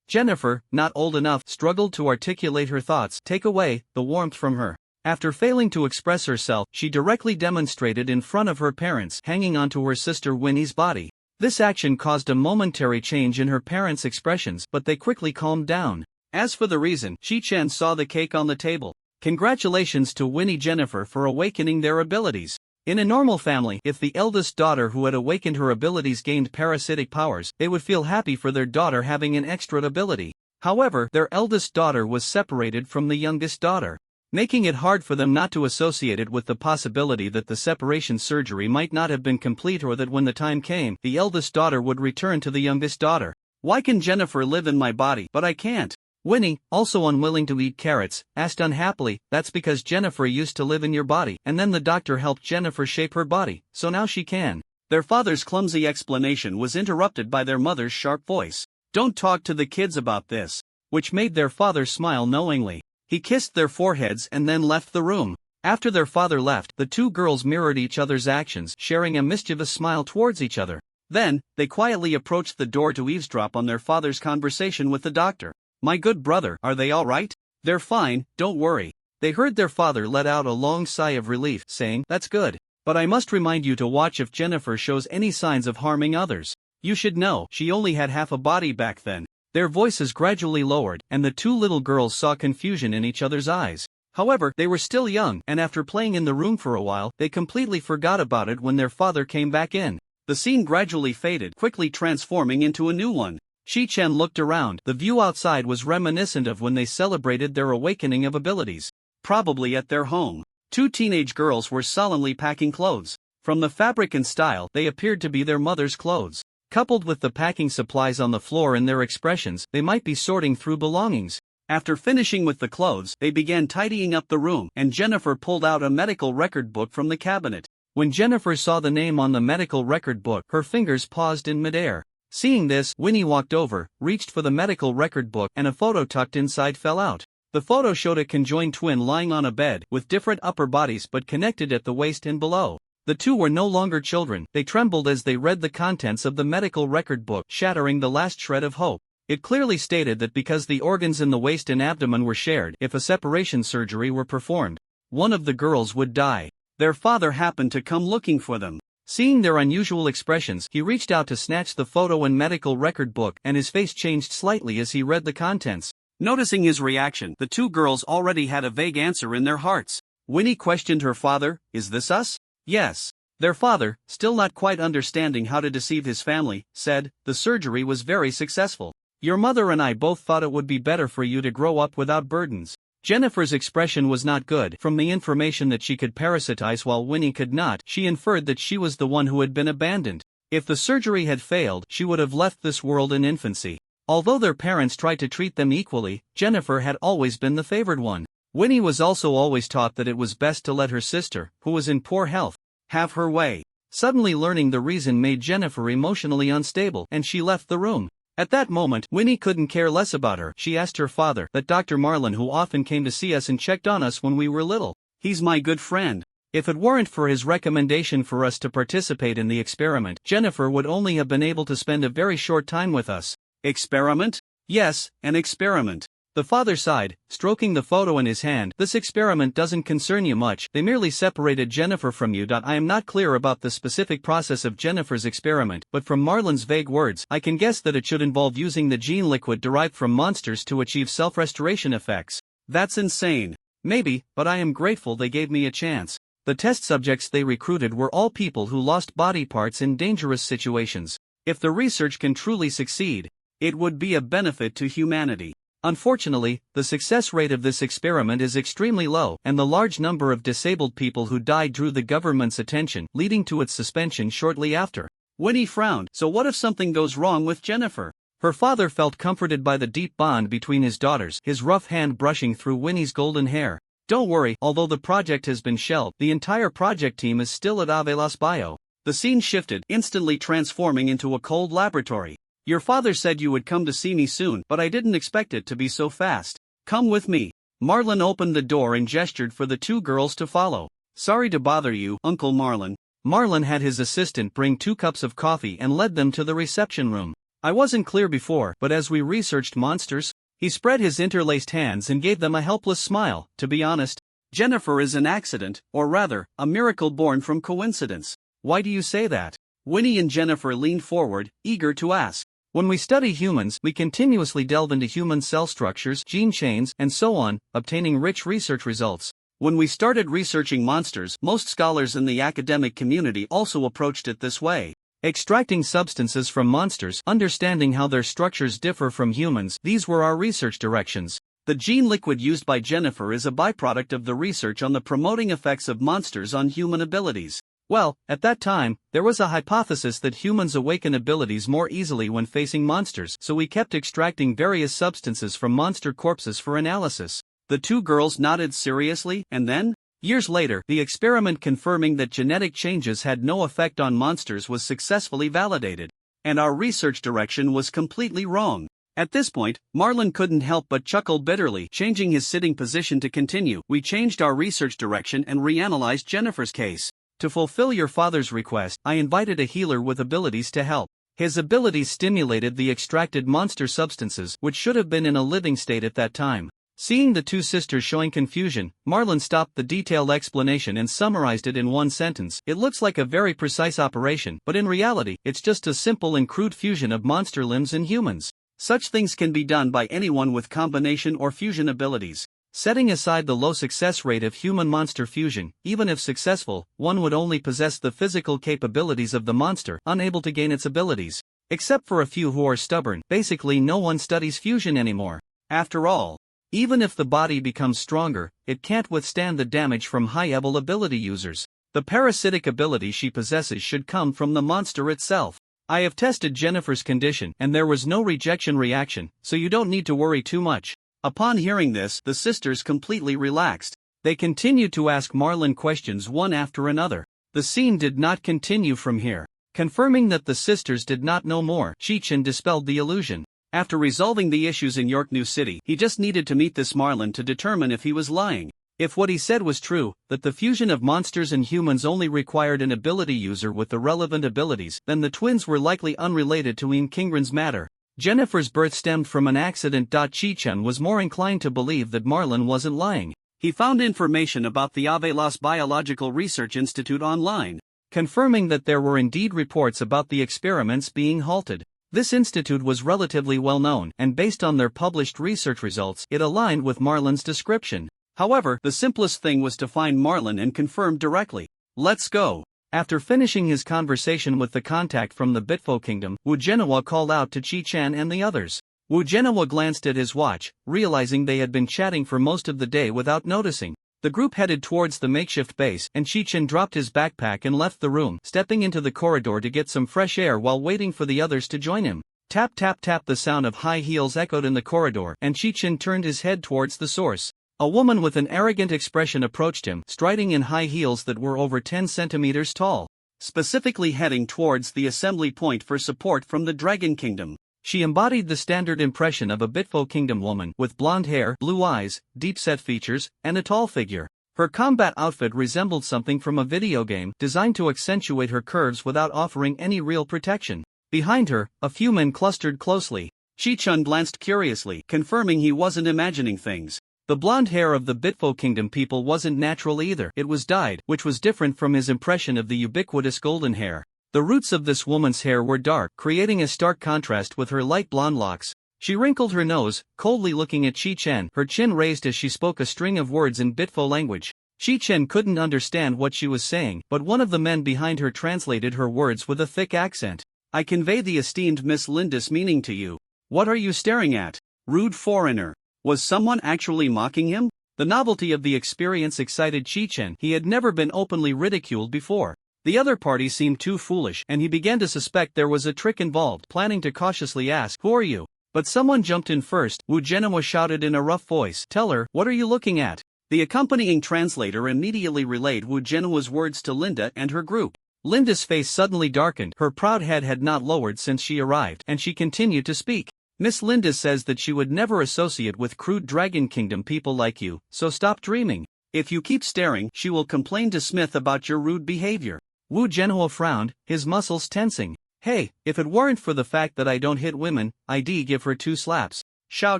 Jennifer, not old enough, struggled to articulate her thoughts. Take away the warmth from her. After failing to express herself, she directly demonstrated in front of her parents, hanging onto her sister Winnie's body. This action caused a momentary change in her parents' expressions, but they quickly calmed down. As for the reason, Chi-chan saw the cake on the table. Congratulations to Winnie Jennifer for awakening their abilities. In a normal family, if the eldest daughter who had awakened her abilities gained parasitic powers, they would feel happy for their daughter having an extra ability. However, their eldest daughter was separated from the youngest daughter, making it hard for them not to associate it with the possibility that the separation surgery might not have been complete, or that when the time came, the eldest daughter would return to the youngest daughter. "Why can Jennifer live in my body, but I can't?" Winnie, also unwilling to eat carrots, asked unhappily. "That's because Jennifer used to live in your body, and then the doctor helped Jennifer shape her body, so now she can." Their father's clumsy explanation was interrupted by their mother's sharp voice. "Don't talk to the kids about this," which made their father smile knowingly. He kissed their foreheads and then left the room. After their father left, the two girls mirrored each other's actions, sharing a mischievous smile towards each other. Then, they quietly approached the door to eavesdrop on their father's conversation with the doctor. "My good brother, are they all right?" "They're fine, don't worry." They heard their father let out a long sigh of relief, saying, "That's good. But I must remind you to watch if Jennifer shows any signs of harming others. You should know, she only had half a body back then." Their voices gradually lowered, and the two little girls saw confusion in each other's eyes. However, they were still young, and after playing in the room for a while, they completely forgot about it when their father came back in. The scene gradually faded, quickly transforming into a new one. Chi-chan looked around. The view outside was reminiscent of when they celebrated their awakening of abilities. Probably at their home. Two teenage girls were solemnly packing clothes. From the fabric and style, they appeared to be their mother's clothes. Coupled with the packing supplies on the floor and their expressions, they might be sorting through belongings. After finishing with the clothes, they began tidying up the room, and Jennifer pulled out a medical record book from the cabinet. When Jennifer saw the name on the medical record book, her fingers paused in midair. Seeing this, Winnie walked over, reached for the medical record book, and a photo tucked inside fell out. The photo showed a conjoined twin lying on a bed, with different upper bodies but connected at the waist and below. The two were no longer children. They trembled as they read the contents of the medical record book, shattering the last shred of hope. It clearly stated that because the organs in the waist and abdomen were shared, if a separation surgery were performed, one of the girls would die. Their father happened to come looking for them. Seeing their unusual expressions, he reached out to snatch the photo and medical record book, and his face changed slightly as he read the contents. Noticing his reaction, the two girls already had a vague answer in their hearts. Winnie questioned her father, "Is this us?" Yes. Their father, still not quite understanding how to deceive his family, said, "The surgery was very successful. Your mother and I both thought it would be better for you to grow up without burdens." Jennifer's expression was not good. From the information that she could parasitize while Winnie could not, she inferred that she was the one who had been abandoned. If the surgery had failed, she would have left this world in infancy. Although their parents tried to treat them equally, Jennifer had always been the favored one. Winnie was also always taught that it was best to let her sister, who was in poor health, have her way. Suddenly learning the reason made Jennifer emotionally unstable, and she left the room. At that moment, Winnie couldn't care less about her. She asked her father, that Dr. Marlin, who often came to see us and checked on us when we were little. "He's my good friend. If it weren't for his recommendation for us to participate in the experiment, Jennifer would only have been able to spend a very short time with us." "Experiment?" "Yes, an experiment." The father sighed, stroking the photo in his hand. "This experiment doesn't concern you much. They merely separated Jennifer from you. I am not clear about the specific process of Jennifer's experiment, but from Marlin's vague words, I can guess that it should involve using the gene liquid derived from monsters to achieve self-restoration effects." "That's insane." "Maybe, but I am grateful they gave me a chance." The test subjects they recruited were all people who lost body parts in dangerous situations. If the research can truly succeed, it would be a benefit to humanity. Unfortunately, the success rate of this experiment is extremely low, and the large number of disabled people who died drew the government's attention, leading to its suspension shortly after. Winnie frowned. So what if something goes wrong with Jennifer? Her father felt comforted by the deep bond between his daughters, his rough hand brushing through Winnie's golden hair. "Don't worry, although the project has been shelved, the entire project team is still at Avelas Bio." The scene shifted, instantly transforming into a cold laboratory. "Your father said you would come to see me soon, but I didn't expect it to be so fast. Come with me." Marlin opened the door and gestured for the two girls to follow. "Sorry to bother you, Uncle Marlin." Marlin had his assistant bring 2 cups of coffee and led them to the reception room. "I wasn't clear before, but as we researched monsters," he spread his interlaced hands and gave them a helpless smile. "To be honest, Jennifer is an accident, or rather, a miracle born from coincidence." "Why do you say that?" Winnie and Jennifer leaned forward, eager to ask. "When we study humans, we continuously delve into human cell structures, gene chains, and so on, obtaining rich research results. When we started researching monsters, most scholars in the academic community also approached it this way. Extracting substances from monsters, understanding how their structures differ from humans, these were our research directions." The gene liquid used by Jennifer is a byproduct of the research on the promoting effects of monsters on human abilities. Well, at that time, there was a hypothesis that humans awaken abilities more easily when facing monsters, so we kept extracting various substances from monster corpses for analysis. The two girls nodded seriously, and then? Years later, the experiment confirming that genetic changes had no effect on monsters was successfully validated. And our research direction was completely wrong. At this point, Marlin couldn't help but chuckle bitterly, changing his sitting position to continue. "We changed our research direction and reanalyzed Jennifer's case. To fulfill your father's request, I invited a healer with abilities to help. His abilities stimulated the extracted monster substances, which should have been in a living state at that time." Seeing the two sisters showing confusion, Marlin stopped the detailed explanation and summarized it in one sentence. "It looks like a very precise operation, but in reality, it's just a simple and crude fusion of monster limbs in humans. Such things can be done by anyone with combination or fusion abilities." Setting aside the low success rate of human-monster fusion, even if successful, one would only possess the physical capabilities of the monster, unable to gain its abilities. Except for a few who are stubborn, basically no one studies fusion anymore. After all, even if the body becomes stronger, it can't withstand the damage from high-level ability users. The parasitic ability she possesses should come from the monster itself. I have tested Jennifer's condition and there was no rejection reaction, so you don't need to worry too much. Upon hearing this, the sisters completely relaxed. They continued to ask Marlon questions one after another. The scene did not continue from here. Confirming that the sisters did not know more, Chi-Chin dispelled the illusion. After resolving the issues in York New City, he just needed to meet this Marlon to determine if he was lying. If what he said was true, that the fusion of monsters and humans only required an ability user with the relevant abilities, then the twins were likely unrelated to Ian Kingren's matter. Jennifer's birth stemmed from an accident. Chi-Chin was more inclined to believe that Marlon wasn't lying. He found information about the Avelos Biological Research Institute online, confirming that there were indeed reports about the experiments being halted. This institute was relatively well known, and based on their published research results, it aligned with Marlon's description. However, the simplest thing was to find Marlon and confirm directly. Let's go. After finishing his conversation with the contact from the Bitfo Kingdom, Wu Genoa called out to Chi-Chan and the others. Wu Genoa glanced at his watch, realizing they had been chatting for most of the day without noticing. The group headed towards the makeshift base, and Chi-Chan dropped his backpack and left the room, stepping into the corridor to get some fresh air while waiting for the others to join him. Tap tap tap, the sound of high heels echoed in the corridor, and Chi-Chan turned his head towards the source. A woman with an arrogant expression approached him, striding in high heels that were over 10 centimeters tall, specifically heading towards the assembly point for support from the Dragon Kingdom. She embodied the standard impression of a Bitfo Kingdom woman, with blonde hair, blue eyes, deep-set features, and a tall figure. Her combat outfit resembled something from a video game, designed to accentuate her curves without offering any real protection. Behind her, a few men clustered closely. Chi-Chun glanced curiously, confirming he wasn't imagining things. The blonde hair of the Bitfo Kingdom people wasn't natural either, it was dyed, which was different from his impression of the ubiquitous golden hair. The roots of this woman's hair were dark, creating a stark contrast with her light blonde locks. She wrinkled her nose, coldly looking at Chi-Chen, her chin raised as she spoke a string of words in Bitfo language. Chi-Chen couldn't understand what she was saying, but one of the men behind her translated her words with a thick accent. I convey the esteemed Miss Linda's meaning to you. What are you staring at? Rude foreigner. Was someone actually mocking him? The novelty of the experience excited Chi-Chen. He had never been openly ridiculed before. The other party seemed too foolish, and he began to suspect there was a trick involved, planning to cautiously ask, "Who are you?" But someone jumped in first. Wu Genoa shouted in a rough voice, "Tell her, what are you looking at?" The accompanying translator immediately relayed Wu Genoa's words to Linda and her group. Linda's face suddenly darkened, her proud head had not lowered since she arrived, and she continued to speak. "Miss Linda says that she would never associate with crude Dragon Kingdom people like you, so stop dreaming. If you keep staring, she will complain to Smith about your rude behavior." Wu Genoa frowned, his muscles tensing. "Hey, if it weren't for the fact that I don't hit women, I'd give her 2 slaps. Shao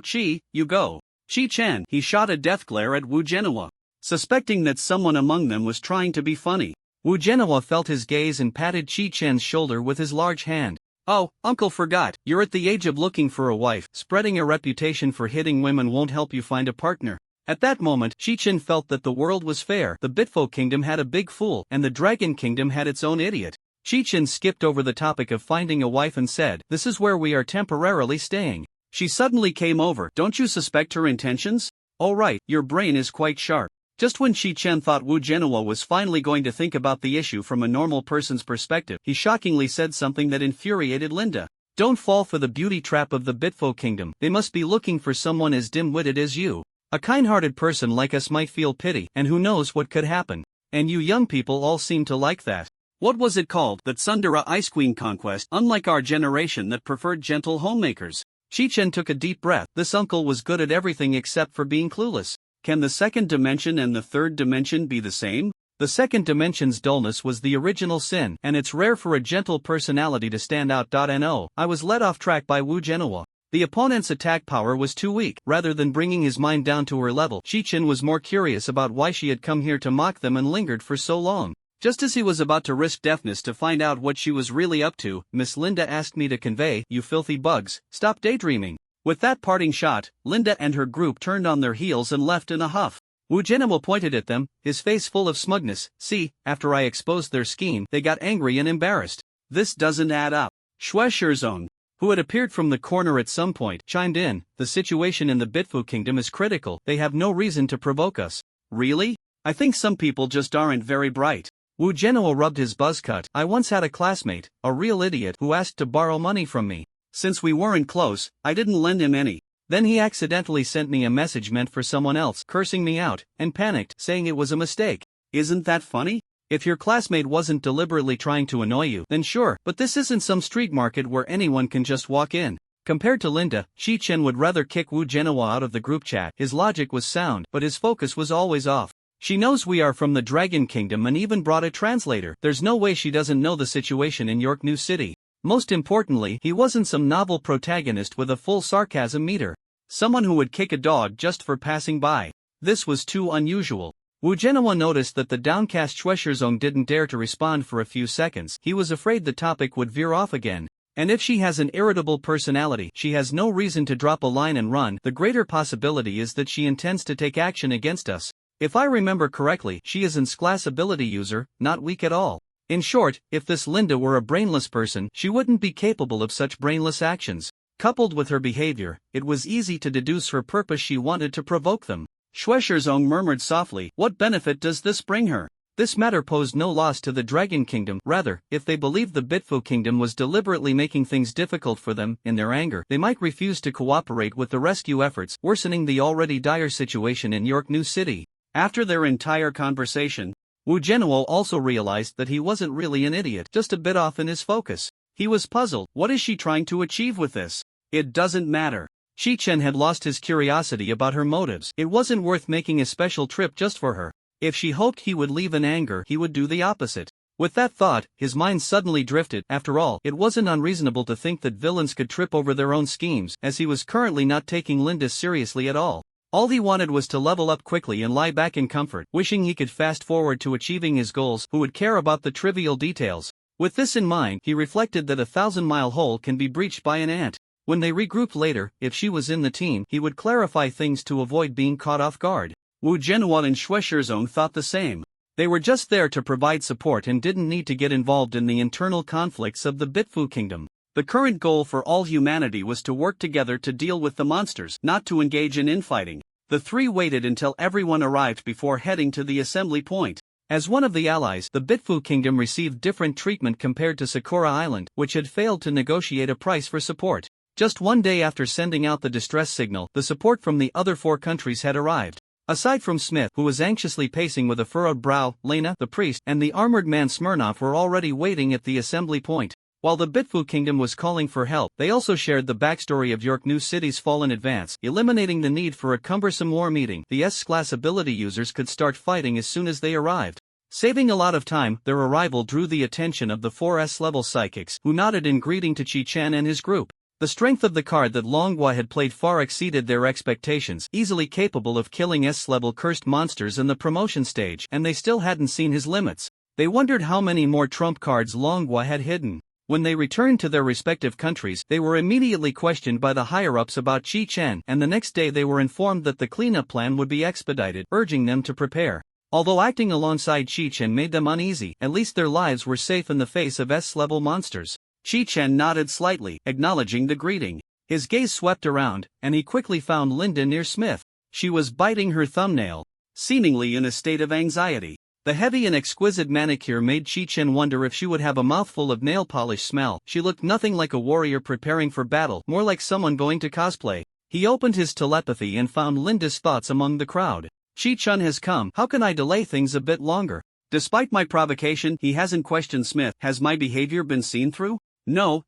Chi, you go." Chi-Chan, he shot a death glare at Wu Genoa, suspecting that someone among them was trying to be funny. Wu Genoa felt his gaze and patted Chi-Chan's shoulder with his large hand. "Oh, uncle forgot, you're at the age of looking for a wife. Spreading a reputation for hitting women won't help you find a partner." At that moment, Chi-Chan felt that the world was fair. The Bitfo Kingdom had a big fool, and the Dragon Kingdom had its own idiot. Chi-Chan skipped over the topic of finding a wife and said, "This is where we are temporarily staying." She suddenly came over. "Don't you suspect her intentions?" "Oh right, your brain is quite sharp." Just when Chi-Chen thought Wu Genoa was finally going to think about the issue from a normal person's perspective, he shockingly said something that infuriated Linda. "Don't fall for the beauty trap of the Bitfo Kingdom. They must be looking for someone as dim-witted as you. A kind-hearted person like us might feel pity, and who knows what could happen. And you young people all seem to like that." What was it called? That Sundara Ice Queen conquest, unlike our generation that preferred gentle homemakers. Chi-Chen took a deep breath. This uncle was good at everything except for being clueless. Can the second dimension and the third dimension be the same? The second dimension's dullness was the original sin, and it's rare for a gentle personality to stand out. No, I was led off track by Wu Genoa. The opponent's attack power was too weak. Rather than bringing his mind down to her level, Chi-Chan was more curious about why she had come here to mock them and lingered for so long. Just as he was about to risk deafness to find out what she was really up to, Miss Linda asked me to convey, "You filthy bugs, stop daydreaming." With that parting shot, Linda and her group turned on their heels and left in a huff. Wu Genoa pointed at them, his face full of smugness. "See, after I exposed their scheme, they got angry and embarrassed. This doesn't add up." Xue Shizong, who had appeared from the corner at some point, chimed in, "The situation in the Bitfu Kingdom is critical. They have no reason to provoke us." "Really? I think some people just aren't very bright." Wu Genoa rubbed his buzz cut. I once had a classmate, a real idiot, who asked to borrow money from me. Since we weren't close, I didn't lend him any. Then he accidentally sent me a message meant for someone else, cursing me out, and panicked, saying it was a mistake. Isn't that funny? If your classmate wasn't deliberately trying to annoy you, then sure, but this isn't some street market where anyone can just walk in. Compared to Linda, Chi-Chen would rather kick Wu Genoa out of the group chat. His logic was sound, but his focus was always off. She knows we are from the Dragon Kingdom and even brought a translator. There's no way she doesn't know the situation in York New City. Most importantly, he wasn't some novel protagonist with a full sarcasm meter. Someone who would kick a dog just for passing by. This was too unusual. Wu Genoa noticed that the downcast Schwesterzong didn't dare to respond for a few seconds. He was afraid the topic would veer off again. And if she has an irritable personality, she has no reason to drop a line and run. The greater possibility is that she intends to take action against us. If I remember correctly, she is an S-class ability user, not weak at all. In short, if this Linda were a brainless person, she wouldn't be capable of such brainless actions. Coupled with her behavior, it was easy to deduce her purpose. She wanted to provoke them. Schwesterzong murmured softly, what benefit does this bring her? This matter posed no loss to the Dragon Kingdom. Rather, if they believed the Bitfu Kingdom was deliberately making things difficult for them, in their anger, they might refuse to cooperate with the rescue efforts, worsening the already dire situation in York New City. After their entire conversation, Wu Genoa also realized that he wasn't really an idiot, just a bit off in his focus. He was puzzled. What is she trying to achieve with this? It doesn't matter. Chi-Chen had lost his curiosity about her motives. It wasn't worth making a special trip just for her. If she hoped he would leave in anger, he would do the opposite. With that thought, his mind suddenly drifted. After all, it wasn't unreasonable to think that villains could trip over their own schemes, as he was currently not taking Linda seriously at all. All he wanted was to level up quickly and lie back in comfort, wishing he could fast forward to achieving his goals. Who would care about the trivial details? With this in mind, he reflected that a 1,000-mile hole can be breached by an ant. When they regrouped later, if she was in the team, he would clarify things to avoid being caught off guard. Wu Genoa and Schwesterzong thought the same. They were just there to provide support and didn't need to get involved in the internal conflicts of the Bitfu Kingdom. The current goal for all humanity was to work together to deal with the monsters, not to engage in infighting. The three waited until everyone arrived before heading to the assembly point. As one of the allies, the Bitfu Kingdom received different treatment compared to Sakura Island, which had failed to negotiate a price for support. Just one day after sending out the distress signal, the support from the other 4 countries had arrived. Aside from Smith, who was anxiously pacing with a furrowed brow, Lena, the priest, and the armored man Smirnov were already waiting at the assembly point. While the Bitfu Kingdom was calling for help, they also shared the backstory of York New City's fall in advance, eliminating the need for a cumbersome war meeting. The S-class ability users could start fighting as soon as they arrived. Saving a lot of time, their arrival drew the attention of the 4 S-level psychics, who nodded in greeting to Chi-Chen and his group. The strength of the card that Longhua had played far exceeded their expectations, easily capable of killing S-level cursed monsters in the promotion stage, and they still hadn't seen his limits. They wondered how many more trump cards Longhua had hidden. When they returned to their respective countries, they were immediately questioned by the higher-ups about Chi-Chen, and the next day they were informed that the cleanup plan would be expedited, urging them to prepare. Although acting alongside Chi-Chen made them uneasy, at least their lives were safe in the face of S-level monsters. Chi-Chen nodded slightly, acknowledging the greeting. His gaze swept around, and he quickly found Linda near Smith. She was biting her thumbnail, seemingly in a state of anxiety. The heavy and exquisite manicure made Chi-Chen wonder if she would have a mouthful of nail polish smell. She looked nothing like a warrior preparing for battle, more like someone going to cosplay. He opened his telepathy and found Linda's thoughts among the crowd. Chi-Chen has come. How can I delay things a bit longer? Despite my provocation, he hasn't questioned Smith. Has my behavior been seen through? No.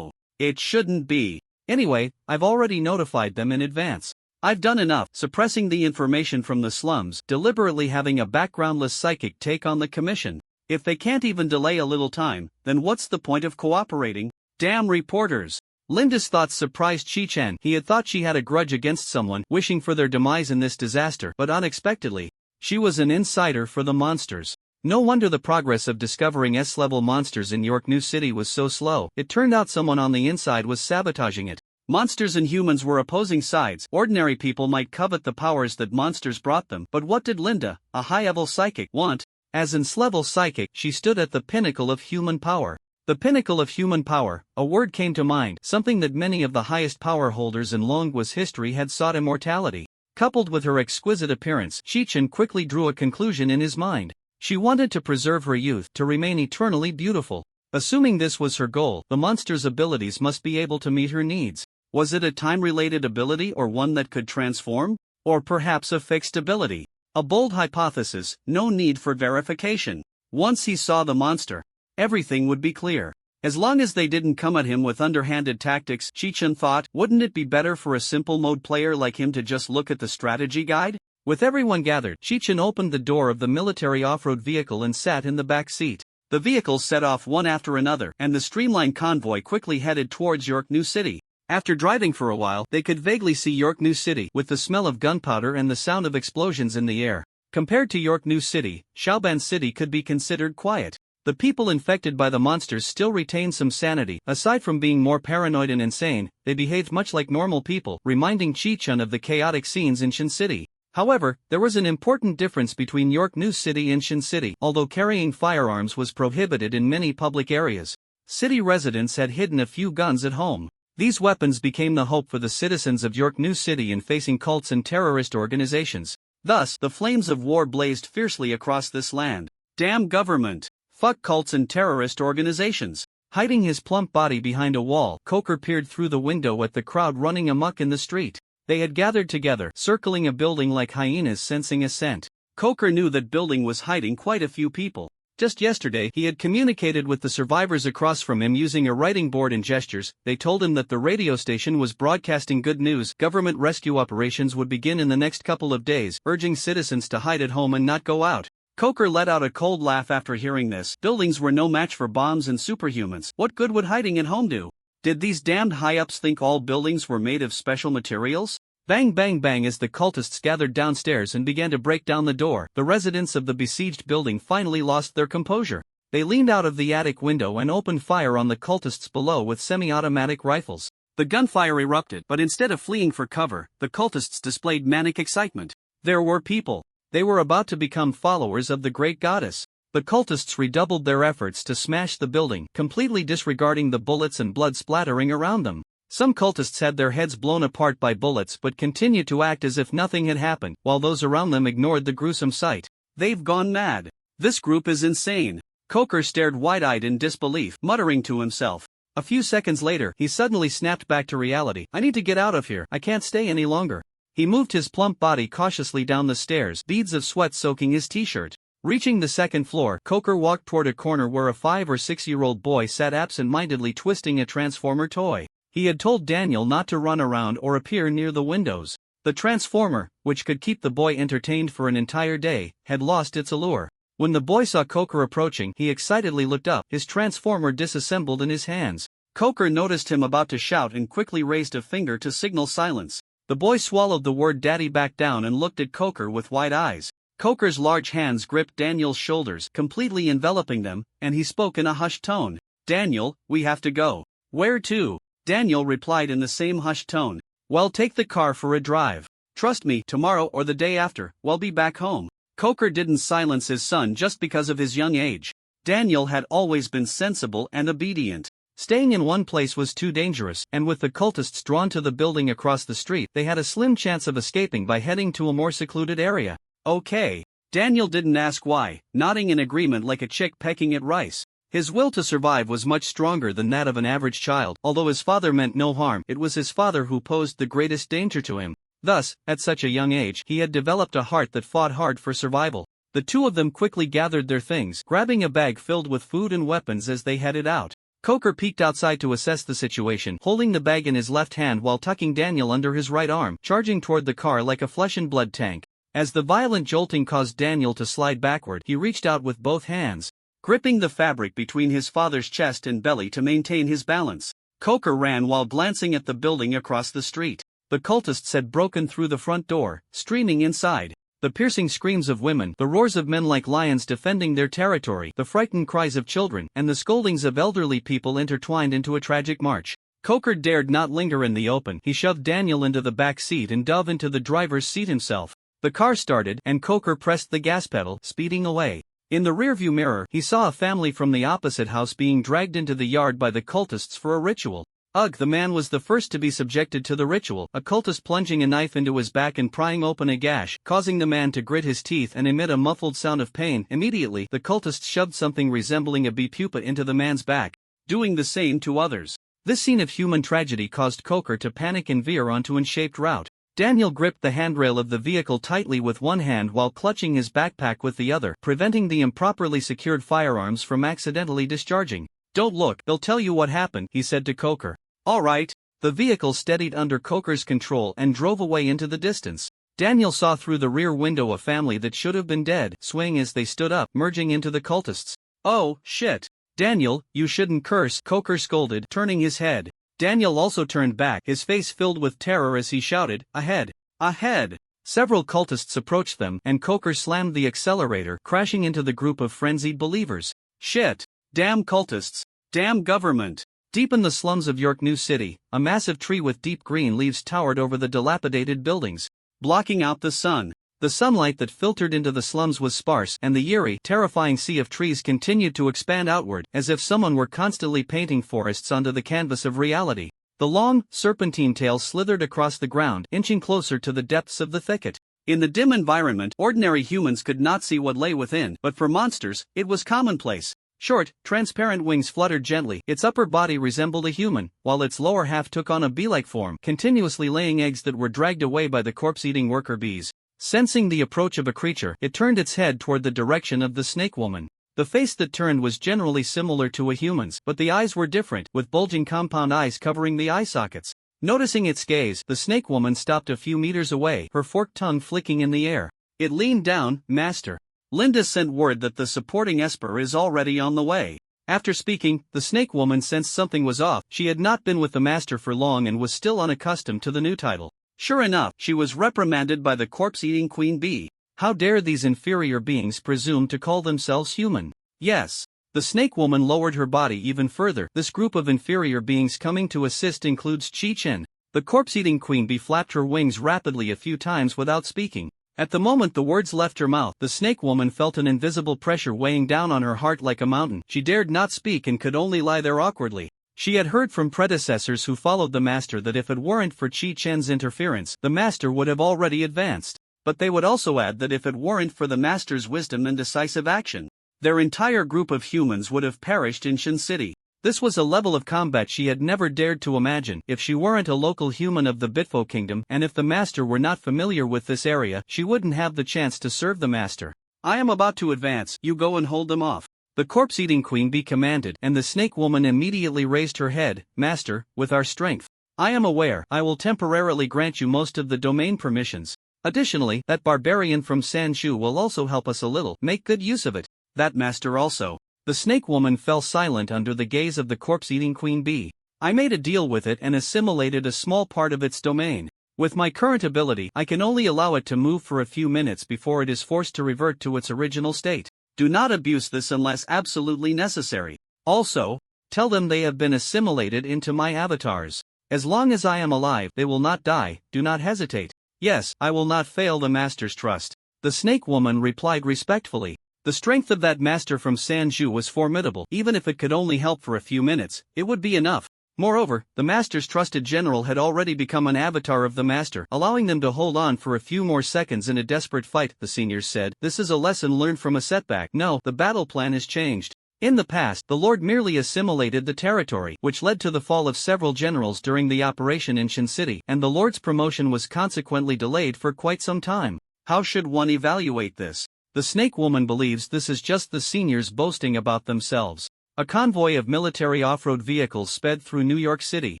It shouldn't be. Anyway, I've already notified them in advance. I've done enough, suppressing the information from the slums, deliberately having a backgroundless psychic take on the commission. If they can't even delay a little time, then what's the point of cooperating? Damn reporters. Linda's thoughts surprised Chi-Chen. He had thought she had a grudge against someone, wishing for their demise in this disaster, but unexpectedly, she was an insider for the monsters. No wonder the progress of discovering S-level monsters in York New City was so slow. It turned out someone on the inside was sabotaging it. Monsters and humans were opposing sides. Ordinary people might covet the powers that monsters brought them, but what did Linda, a high-level psychic, want? As an S-level psychic, she stood at the pinnacle of human power. The pinnacle of human power, a word came to mind, something that many of the highest power holders in Longhua's history had sought: immortality. Coupled with her exquisite appearance, Chi-Chen quickly drew a conclusion in his mind. She wanted to preserve her youth, to remain eternally beautiful. Assuming this was her goal, the monster's abilities must be able to meet her needs. Was it a time-related ability or one that could transform? Or perhaps a fixed ability? A bold hypothesis, no need for verification. Once he saw the monster, everything would be clear. As long as they didn't come at him with underhanded tactics, Chi-Chun thought, wouldn't it be better for a simple mode player like him to just look at the strategy guide? With everyone gathered, Chi-Chun opened the door of the military off-road vehicle and sat in the back seat. The vehicles set off one after another, and the streamlined convoy quickly headed towards York New City. After driving for a while, they could vaguely see York New City, with the smell of gunpowder and the sound of explosions in the air. Compared to York New City, Shaoban City could be considered quiet. The people infected by the monsters still retained some sanity. Aside from being more paranoid and insane, they behaved much like normal people, reminding Chi-Chun of the chaotic scenes in Shin City. However, there was an important difference between York New City and Shin City. Although carrying firearms was prohibited in many public areas, city residents had hidden a few guns at home. These weapons became the hope for the citizens of York New City in facing cults and terrorist organizations. Thus, the flames of war blazed fiercely across this land. Damn government! Fuck cults and terrorist organizations! Hiding his plump body behind a wall, Coker peered through the window at the crowd running amok in the street. They had gathered together, circling a building like hyenas sensing a scent. Coker knew that building was hiding quite a few people. Just yesterday, he had communicated with the survivors across from him using a writing board and gestures. They told him that the radio station was broadcasting good news. Government rescue operations would begin in the next couple of days, urging citizens to hide at home and not go out. Coker let out a cold laugh after hearing this. Buildings were no match for bombs and superhumans. What good would hiding at home do? Did these damned high-ups think all buildings were made of special materials? Bang bang bang as the cultists gathered downstairs and began to break down the door. The residents of the besieged building finally lost their composure. They leaned out of the attic window and opened fire on the cultists below with semi-automatic rifles. The gunfire erupted, but instead of fleeing for cover, the cultists displayed manic excitement. There were people. They were about to become followers of the great goddess. The cultists redoubled their efforts to smash the building, completely disregarding the bullets and blood splattering around them. Some cultists had their heads blown apart by bullets but continued to act as if nothing had happened, while those around them ignored the gruesome sight. They've gone mad. This group is insane. Coker stared wide-eyed in disbelief, muttering to himself. A few seconds later, he suddenly snapped back to reality. I need to get out of here. I can't stay any longer. He moved his plump body cautiously down the stairs, beads of sweat soaking his t-shirt. Reaching the second floor, Coker walked toward a corner where a 5 or 6-year-old boy sat absent-mindedly twisting a Transformer toy. He had told Daniel not to run around or appear near the windows. The Transformer, which could keep the boy entertained for an entire day, had lost its allure. When the boy saw Coker approaching, he excitedly looked up, his Transformer disassembled in his hands. Coker noticed him about to shout and quickly raised a finger to signal silence. The boy swallowed the word daddy back down and looked at Coker with wide eyes. Coker's large hands gripped Daniel's shoulders, completely enveloping them, and he spoke in a hushed tone. Daniel, we have to go. Where to? Daniel replied in the same hushed tone. Well, take the car for a drive. Trust me, tomorrow or the day after, we'll be back home. Coker didn't silence his son just because of his young age. Daniel had always been sensible and obedient. Staying in one place was too dangerous, and with the cultists drawn to the building across the street, they had a slim chance of escaping by heading to a more secluded area. Okay. Daniel didn't ask why, nodding in agreement like a chick pecking at rice. His will to survive was much stronger than that of an average child. Although his father meant no harm, it was his father who posed the greatest danger to him. Thus, at such a young age, he had developed a heart that fought hard for survival. The two of them quickly gathered their things, grabbing a bag filled with food and weapons as they headed out. Coker peeked outside to assess the situation, holding the bag in his left hand while tucking Daniel under his right arm, charging toward the car like a flesh and blood tank. As the violent jolting caused Daniel to slide backward, he reached out with both hands, gripping the fabric between his father's chest and belly to maintain his balance. Coker ran while glancing at the building across the street. The cultists had broken through the front door, streaming inside. The piercing screams of women, the roars of men like lions defending their territory, the frightened cries of children, and the scoldings of elderly people intertwined into a tragic march. Coker dared not linger in the open. He shoved Daniel into the back seat and dove into the driver's seat himself. The car started, and Coker pressed the gas pedal, speeding away. In the rearview mirror, he saw a family from the opposite house being dragged into the yard by the cultists for a ritual. Ugh, the man was the first to be subjected to the ritual, a cultist plunging a knife into his back and prying open a gash, causing the man to grit his teeth and emit a muffled sound of pain. Immediately, the cultist shoved something resembling a bee pupa into the man's back, doing the same to others. This scene of human tragedy caused Coker to panic and veer onto an shaped route. Daniel gripped the handrail of the vehicle tightly with one hand while clutching his backpack with the other, preventing the improperly secured firearms from accidentally discharging. "Don't look, they'll tell you what happened," he said to Coker. "All right." The vehicle steadied under Coker's control and drove away into the distance. Daniel saw through the rear window a family that should have been dead, swaying as they stood up, merging into the cultists. "Oh, shit. Daniel, you shouldn't curse," Coker scolded, turning his head. Daniel also turned back, his face filled with terror as he shouted, "Ahead! Ahead!" Several cultists approached them, and Coker slammed the accelerator, crashing into the group of frenzied believers. "Shit! Damn cultists! Damn government!" Deep in the slums of York New City, a massive tree with deep green leaves towered over the dilapidated buildings, blocking out the sun. The sunlight that filtered into the slums was sparse, and the eerie, terrifying sea of trees continued to expand outward, as if someone were constantly painting forests onto the canvas of reality. The long, serpentine tail slithered across the ground, inching closer to the depths of the thicket. In the dim environment, ordinary humans could not see what lay within, but for monsters, it was commonplace. Short, transparent wings fluttered gently, its upper body resembled a human, while its lower half took on a bee-like form, continuously laying eggs that were dragged away by the corpse-eating worker bees. Sensing the approach of a creature, it turned its head toward the direction of the snake woman. The face that turned was generally similar to a human's, but the eyes were different, with bulging compound eyes covering the eye sockets. Noticing its gaze, the snake woman stopped a few meters away, her forked tongue flicking in the air. It leaned down. "Master. Linda sent word that the supporting Esper is already on the way." After speaking, the snake woman sensed something was off. She had not been with the master for long and was still unaccustomed to the new title. Sure enough, she was reprimanded by the corpse-eating queen bee. How dare these inferior beings presume to call themselves human? Yes. The snake woman lowered her body even further. This group of inferior beings coming to assist includes Chi-Chen. The corpse-eating queen bee flapped her wings rapidly a few times without speaking. At the moment the words left her mouth, the snake woman felt an invisible pressure weighing down on her heart like a mountain. She dared not speak and could only lie there awkwardly. She had heard from predecessors who followed the master that if it weren't for Chi-Chen's interference, the master would have already advanced. But they would also add that if it weren't for the master's wisdom and decisive action, their entire group of humans would have perished in Shin City. This was a level of combat she had never dared to imagine. If she weren't a local human of the Bitfo Kingdom, and if the master were not familiar with this area, she wouldn't have the chance to serve the master. "I am about to advance, you go and hold them off," the corpse-eating queen bee commanded, and the snake woman immediately raised her head. "Master, with our strength, I am aware I will temporarily grant you most of the domain permissions. Additionally, that barbarian from Sanshu will also help us a little. Make good use of it." "That master also." The snake woman fell silent under the gaze of the corpse-eating queen bee. "I made a deal with it and assimilated a small part of its domain. With my current ability, I can only allow it to move for a few minutes before it is forced to revert to its original state. Do not abuse this unless absolutely necessary. Also, tell them they have been assimilated into my avatars. As long as I am alive, they will not die. Do not hesitate." "Yes, I will not fail the master's trust," the snake woman replied respectfully. The strength of that master from Sanju was formidable. Even if it could only help for a few minutes, it would be enough. Moreover, the master's trusted general had already become an avatar of the master, allowing them to hold on for a few more seconds in a desperate fight, the seniors said. "This is a lesson learned from a setback. No, the battle plan has changed. In the past, the Lord merely assimilated the territory, which led to the fall of several generals during the operation in Shin City, and the Lord's promotion was consequently delayed for quite some time. How should one evaluate this? The snake woman believes this is just the seniors boasting about themselves." A convoy of military off-road vehicles sped through New York City,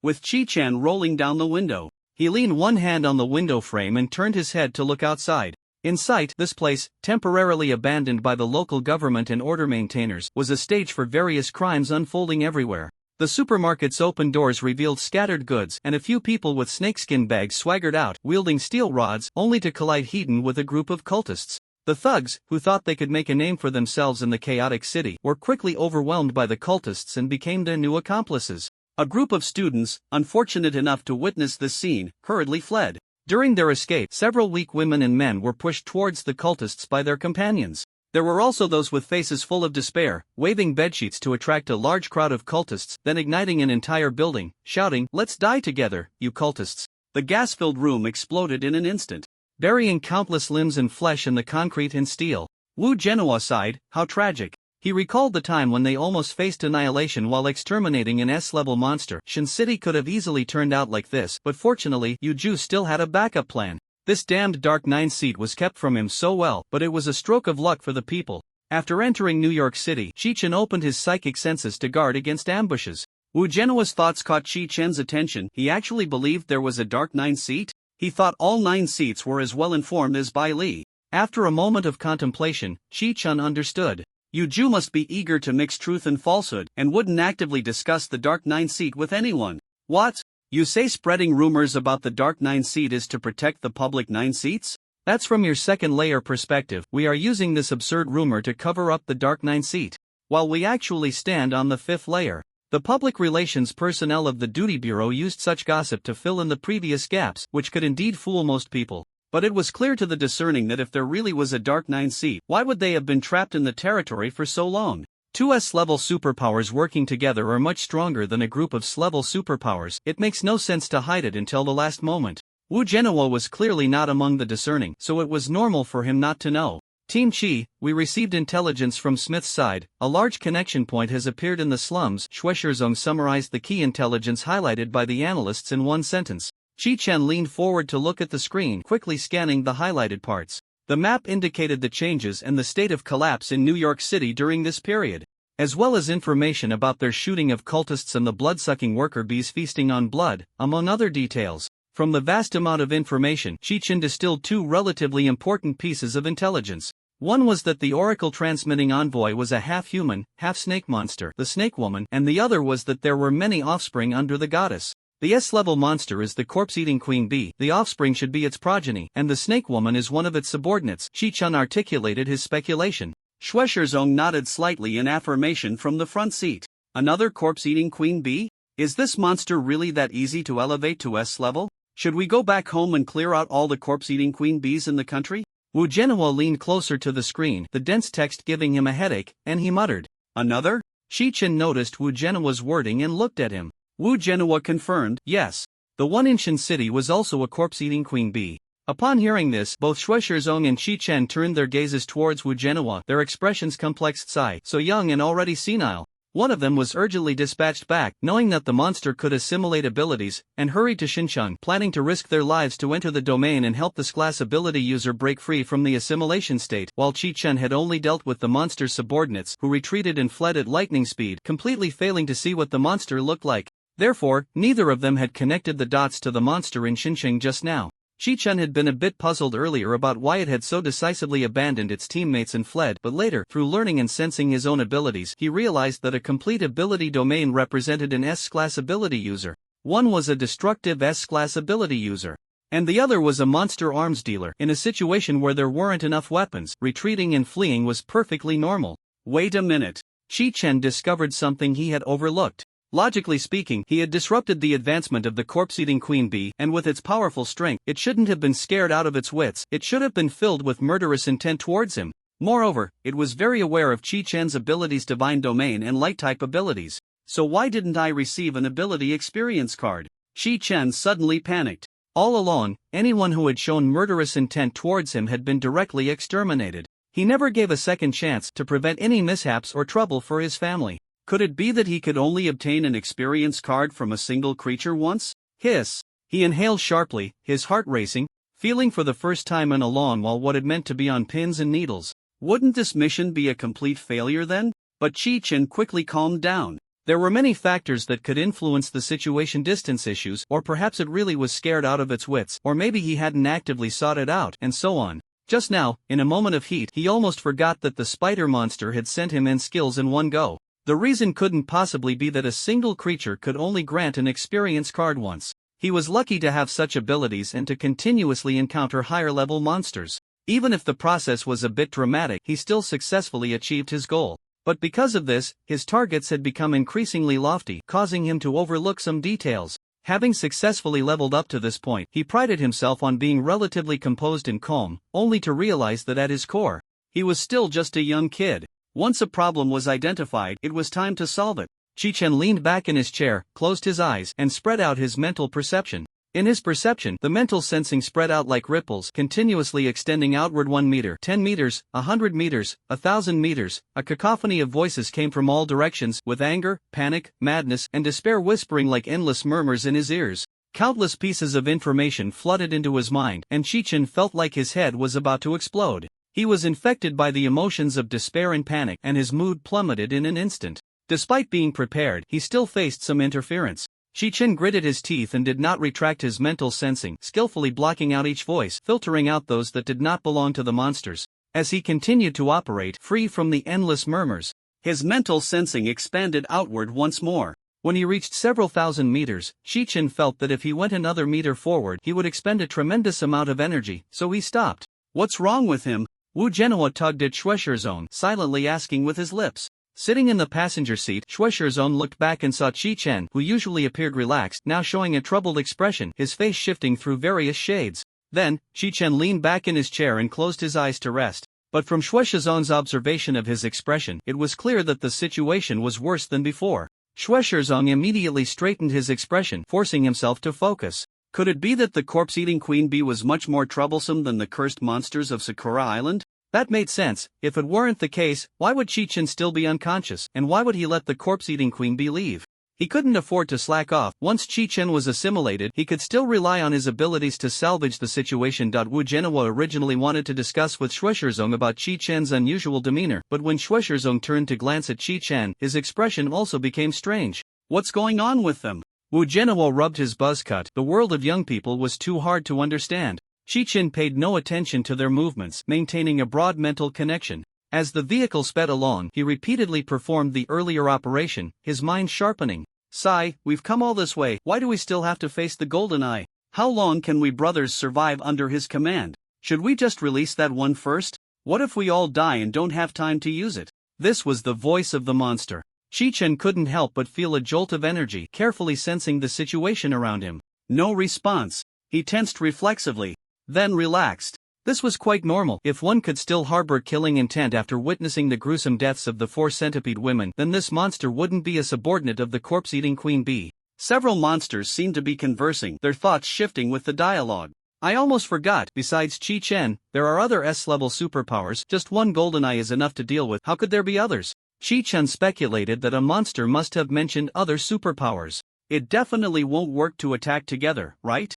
with Chi-Chan rolling down the window. He leaned one hand on the window frame and turned his head to look outside. In sight, this place, temporarily abandoned by the local government and order maintainers, was a stage for various crimes unfolding everywhere. The supermarket's open doors revealed scattered goods, and a few people with snakeskin bags swaggered out, wielding steel rods, only to collide head-on with a group of cultists. The thugs, who thought they could make a name for themselves in the chaotic city, were quickly overwhelmed by the cultists and became their new accomplices. A group of students, unfortunate enough to witness this scene, hurriedly fled. During their escape, several weak women and men were pushed towards the cultists by their companions. There were also those with faces full of despair, waving bedsheets to attract a large crowd of cultists, then igniting an entire building, shouting, "Let's die together, you cultists." The gas-filled room exploded in an instant, burying countless limbs and flesh in the concrete and steel. Wu Genoa sighed, "How tragic." He recalled the time when they almost faced annihilation while exterminating an S-level monster. Shin City could have easily turned out like this, but fortunately, Yuju still had a backup plan. This damned Dark Nine seat was kept from him so well, but it was a stroke of luck for the people. After entering New York City, Chi-Chen opened his psychic senses to guard against ambushes. Wu Genoa's thoughts caught Chi-Chen's attention. He actually believed there was a Dark Nine seat? He thought all 9 seats were as well informed as Bai Li. After a moment of contemplation, Chi-Chen understood. Yuju must be eager to mix truth and falsehood, and wouldn't actively discuss the Dark Nine seat with anyone. What? You say spreading rumors about the Dark Nine seat is to protect the public 9 seats? That's from your second layer perspective. We are using this absurd rumor to cover up the Dark Nine seat, while we actually stand on the 5th layer. The public relations personnel of the Duty Bureau used such gossip to fill in the previous gaps, which could indeed fool most people. But it was clear to the discerning that if there really was a Dark Nine seat, why would they have been trapped in the territory for so long? 2 S-level superpowers working together are much stronger than a group of S-level superpowers. It makes no sense to hide it until the last moment. Wu Genoa was clearly not among the discerning, so it was normal for him not to know. Team Chi, we received intelligence from Smith's side. A large connection point has appeared in the slums. Schwesterzong summarized the key intelligence highlighted by the analysts in one sentence. Chi-Chen leaned forward to look at the screen, quickly scanning the highlighted parts. The map indicated the changes and the state of collapse in New York City during this period, as well as information about their shooting of cultists and the blood-sucking worker bees feasting on blood, among other details. From the vast amount of information, Chi-Chen distilled 2 relatively important pieces of intelligence. One was that the Oracle transmitting envoy was a half-human, half-snake monster, the Snake Woman, and the other was that there were many offspring under the goddess. The S-level monster is the corpse-eating queen bee, the offspring should be its progeny, and the Snake Woman is one of its subordinates. Chi-Chen articulated his speculation. Schwesterzong nodded slightly in affirmation from the front seat. Another corpse-eating queen bee? Is this monster really that easy to elevate to S-level? Should we go back home and clear out all the corpse-eating queen bees in the country? Wu Genoa leaned closer to the screen, the dense text giving him a headache, and he muttered, "Another?" Chi-Chen noticed Wu Genoa's wording and looked at him. Wu Genoa confirmed, yes. The one in Shin City was also a corpse-eating queen bee. Upon hearing this, both Schwesterzong and Chi-Chen turned their gazes towards Wu Genoa, their expressions complexed. So young and already senile. One of them was urgently dispatched back, knowing that the monster could assimilate abilities, and hurried to Xincheng, planning to risk their lives to enter the domain and help this class ability user break free from the assimilation state, while Chi-Chen had only dealt with the monster's subordinates, who retreated and fled at lightning speed, completely failing to see what the monster looked like. Therefore, neither of them had connected the dots to the monster in Xincheng just now. Chi-Chen had been a bit puzzled earlier about why it had so decisively abandoned its teammates and fled, but later, through learning and sensing his own abilities, he realized that a complete ability domain represented an S-class ability user. One was a destructive S-class ability user, and the other was a monster arms dealer. In a situation where there weren't enough weapons, retreating and fleeing was perfectly normal. Wait a minute. Chi-Chen discovered something he had overlooked. Logically speaking, he had disrupted the advancement of the corpse-eating queen bee, and with its powerful strength, it shouldn't have been scared out of its wits. It should have been filled with murderous intent towards him. Moreover, it was very aware of Chi-Chen's abilities, divine domain and light-type abilities. So why didn't I receive an ability experience card? Chi-Chen suddenly panicked. All along, anyone who had shown murderous intent towards him had been directly exterminated. He never gave a second chance to prevent any mishaps or trouble for his family. Could it be that he could only obtain an experience card from a single creature once? Hiss. He inhaled sharply, his heart racing, feeling for the first time in a long while what it meant to be on pins and needles. Wouldn't this mission be a complete failure then? But Chi-Chen quickly calmed down. There were many factors that could influence the situation: distance issues, or perhaps it really was scared out of its wits, or maybe he hadn't actively sought it out, and so on. Just now, in a moment of heat, he almost forgot that the spider monster had sent him N skills in one go. The reason couldn't possibly be that a single creature could only grant an experience card once. He was lucky to have such abilities and to continuously encounter higher-level monsters. Even if the process was a bit dramatic, he still successfully achieved his goal. But because of this, his targets had become increasingly lofty, causing him to overlook some details. Having successfully leveled up to this point, he prided himself on being relatively composed and calm, only to realize that at his core, He was still just a young kid. Once a problem was identified, it was time to solve it. Chi-Chen leaned back in his chair, closed his eyes, and spread out his mental perception. In his perception, the mental sensing spread out like ripples, continuously extending outward 1 meter, 10 meters, 100 meters, 1,000 meters. A cacophony of voices came from all directions, with anger, panic, madness, and despair whispering like endless murmurs in his ears. Countless pieces of information flooded into his mind, and Chi-Chen felt like his head was about to explode. He was infected by the emotions of despair and panic, and his mood plummeted in an instant. Despite being prepared, he still faced some interference. Chi-Chen gritted his teeth and did not retract his mental sensing, skillfully blocking out each voice, filtering out those that did not belong to the monsters. As he continued to operate, free from the endless murmurs, his mental sensing expanded outward once more. When he reached several thousand meters, Chi-Chen felt that if he went another meter forward, he would expend a tremendous amount of energy, so he stopped. What's wrong with him? Wu Genoa tugged at Shueishirzone, silently asking with his lips. Sitting in the passenger seat, Shueishirzone looked back and saw Chi-Chen, who usually appeared relaxed, now showing a troubled expression, his face shifting through various shades. Then, Chi-Chen leaned back in his chair and closed his eyes to rest. But from Shueishizone's observation of his expression, it was clear that the situation was worse than before. Shueishirzone immediately straightened his expression, forcing himself to focus. Could it be that the corpse-eating queen bee was much more troublesome than the cursed monsters of Sakura Island? That made sense. If it weren't the case, why would Chi-Chen still be unconscious, and why would he let the corpse-eating queen bee leave? He couldn't afford to slack off. Once Chi-Chen was assimilated, he could still rely on his abilities to salvage the situation. Wu Genoa originally wanted to discuss with Shueishirzone about Chi-Chen's unusual demeanor, but when Shueishirzone turned to glance at Chi-Chen, his expression also became strange. What's going on with them? Wu Genoa rubbed his buzz cut. The world of young people was too hard to understand. Chi-Chen paid no attention to their movements, maintaining a broad mental connection. As the vehicle sped along, he repeatedly performed the earlier operation, his mind sharpening. Sigh, we've come all this way, why do we still have to face the Golden Eye? How long can we brothers survive under his command? Should we just release that one first? What if we all die and don't have time to use it? This was the voice of the monster. Chi-Chen couldn't help but feel a jolt of energy, carefully sensing the situation around him. No response. He tensed reflexively, then relaxed. This was quite normal. If one could still harbor killing intent after witnessing the gruesome deaths of the 4 centipede women, then this monster wouldn't be a subordinate of the corpse-eating queen bee. Several monsters seemed to be conversing, their thoughts shifting with the dialogue. I almost forgot, besides Chi-Chen, there are other S-level superpowers. Just one golden eye is enough to deal with. How could there be others? Chi-Chen speculated that a monster must have mentioned other superpowers. It definitely won't work to attack together, right?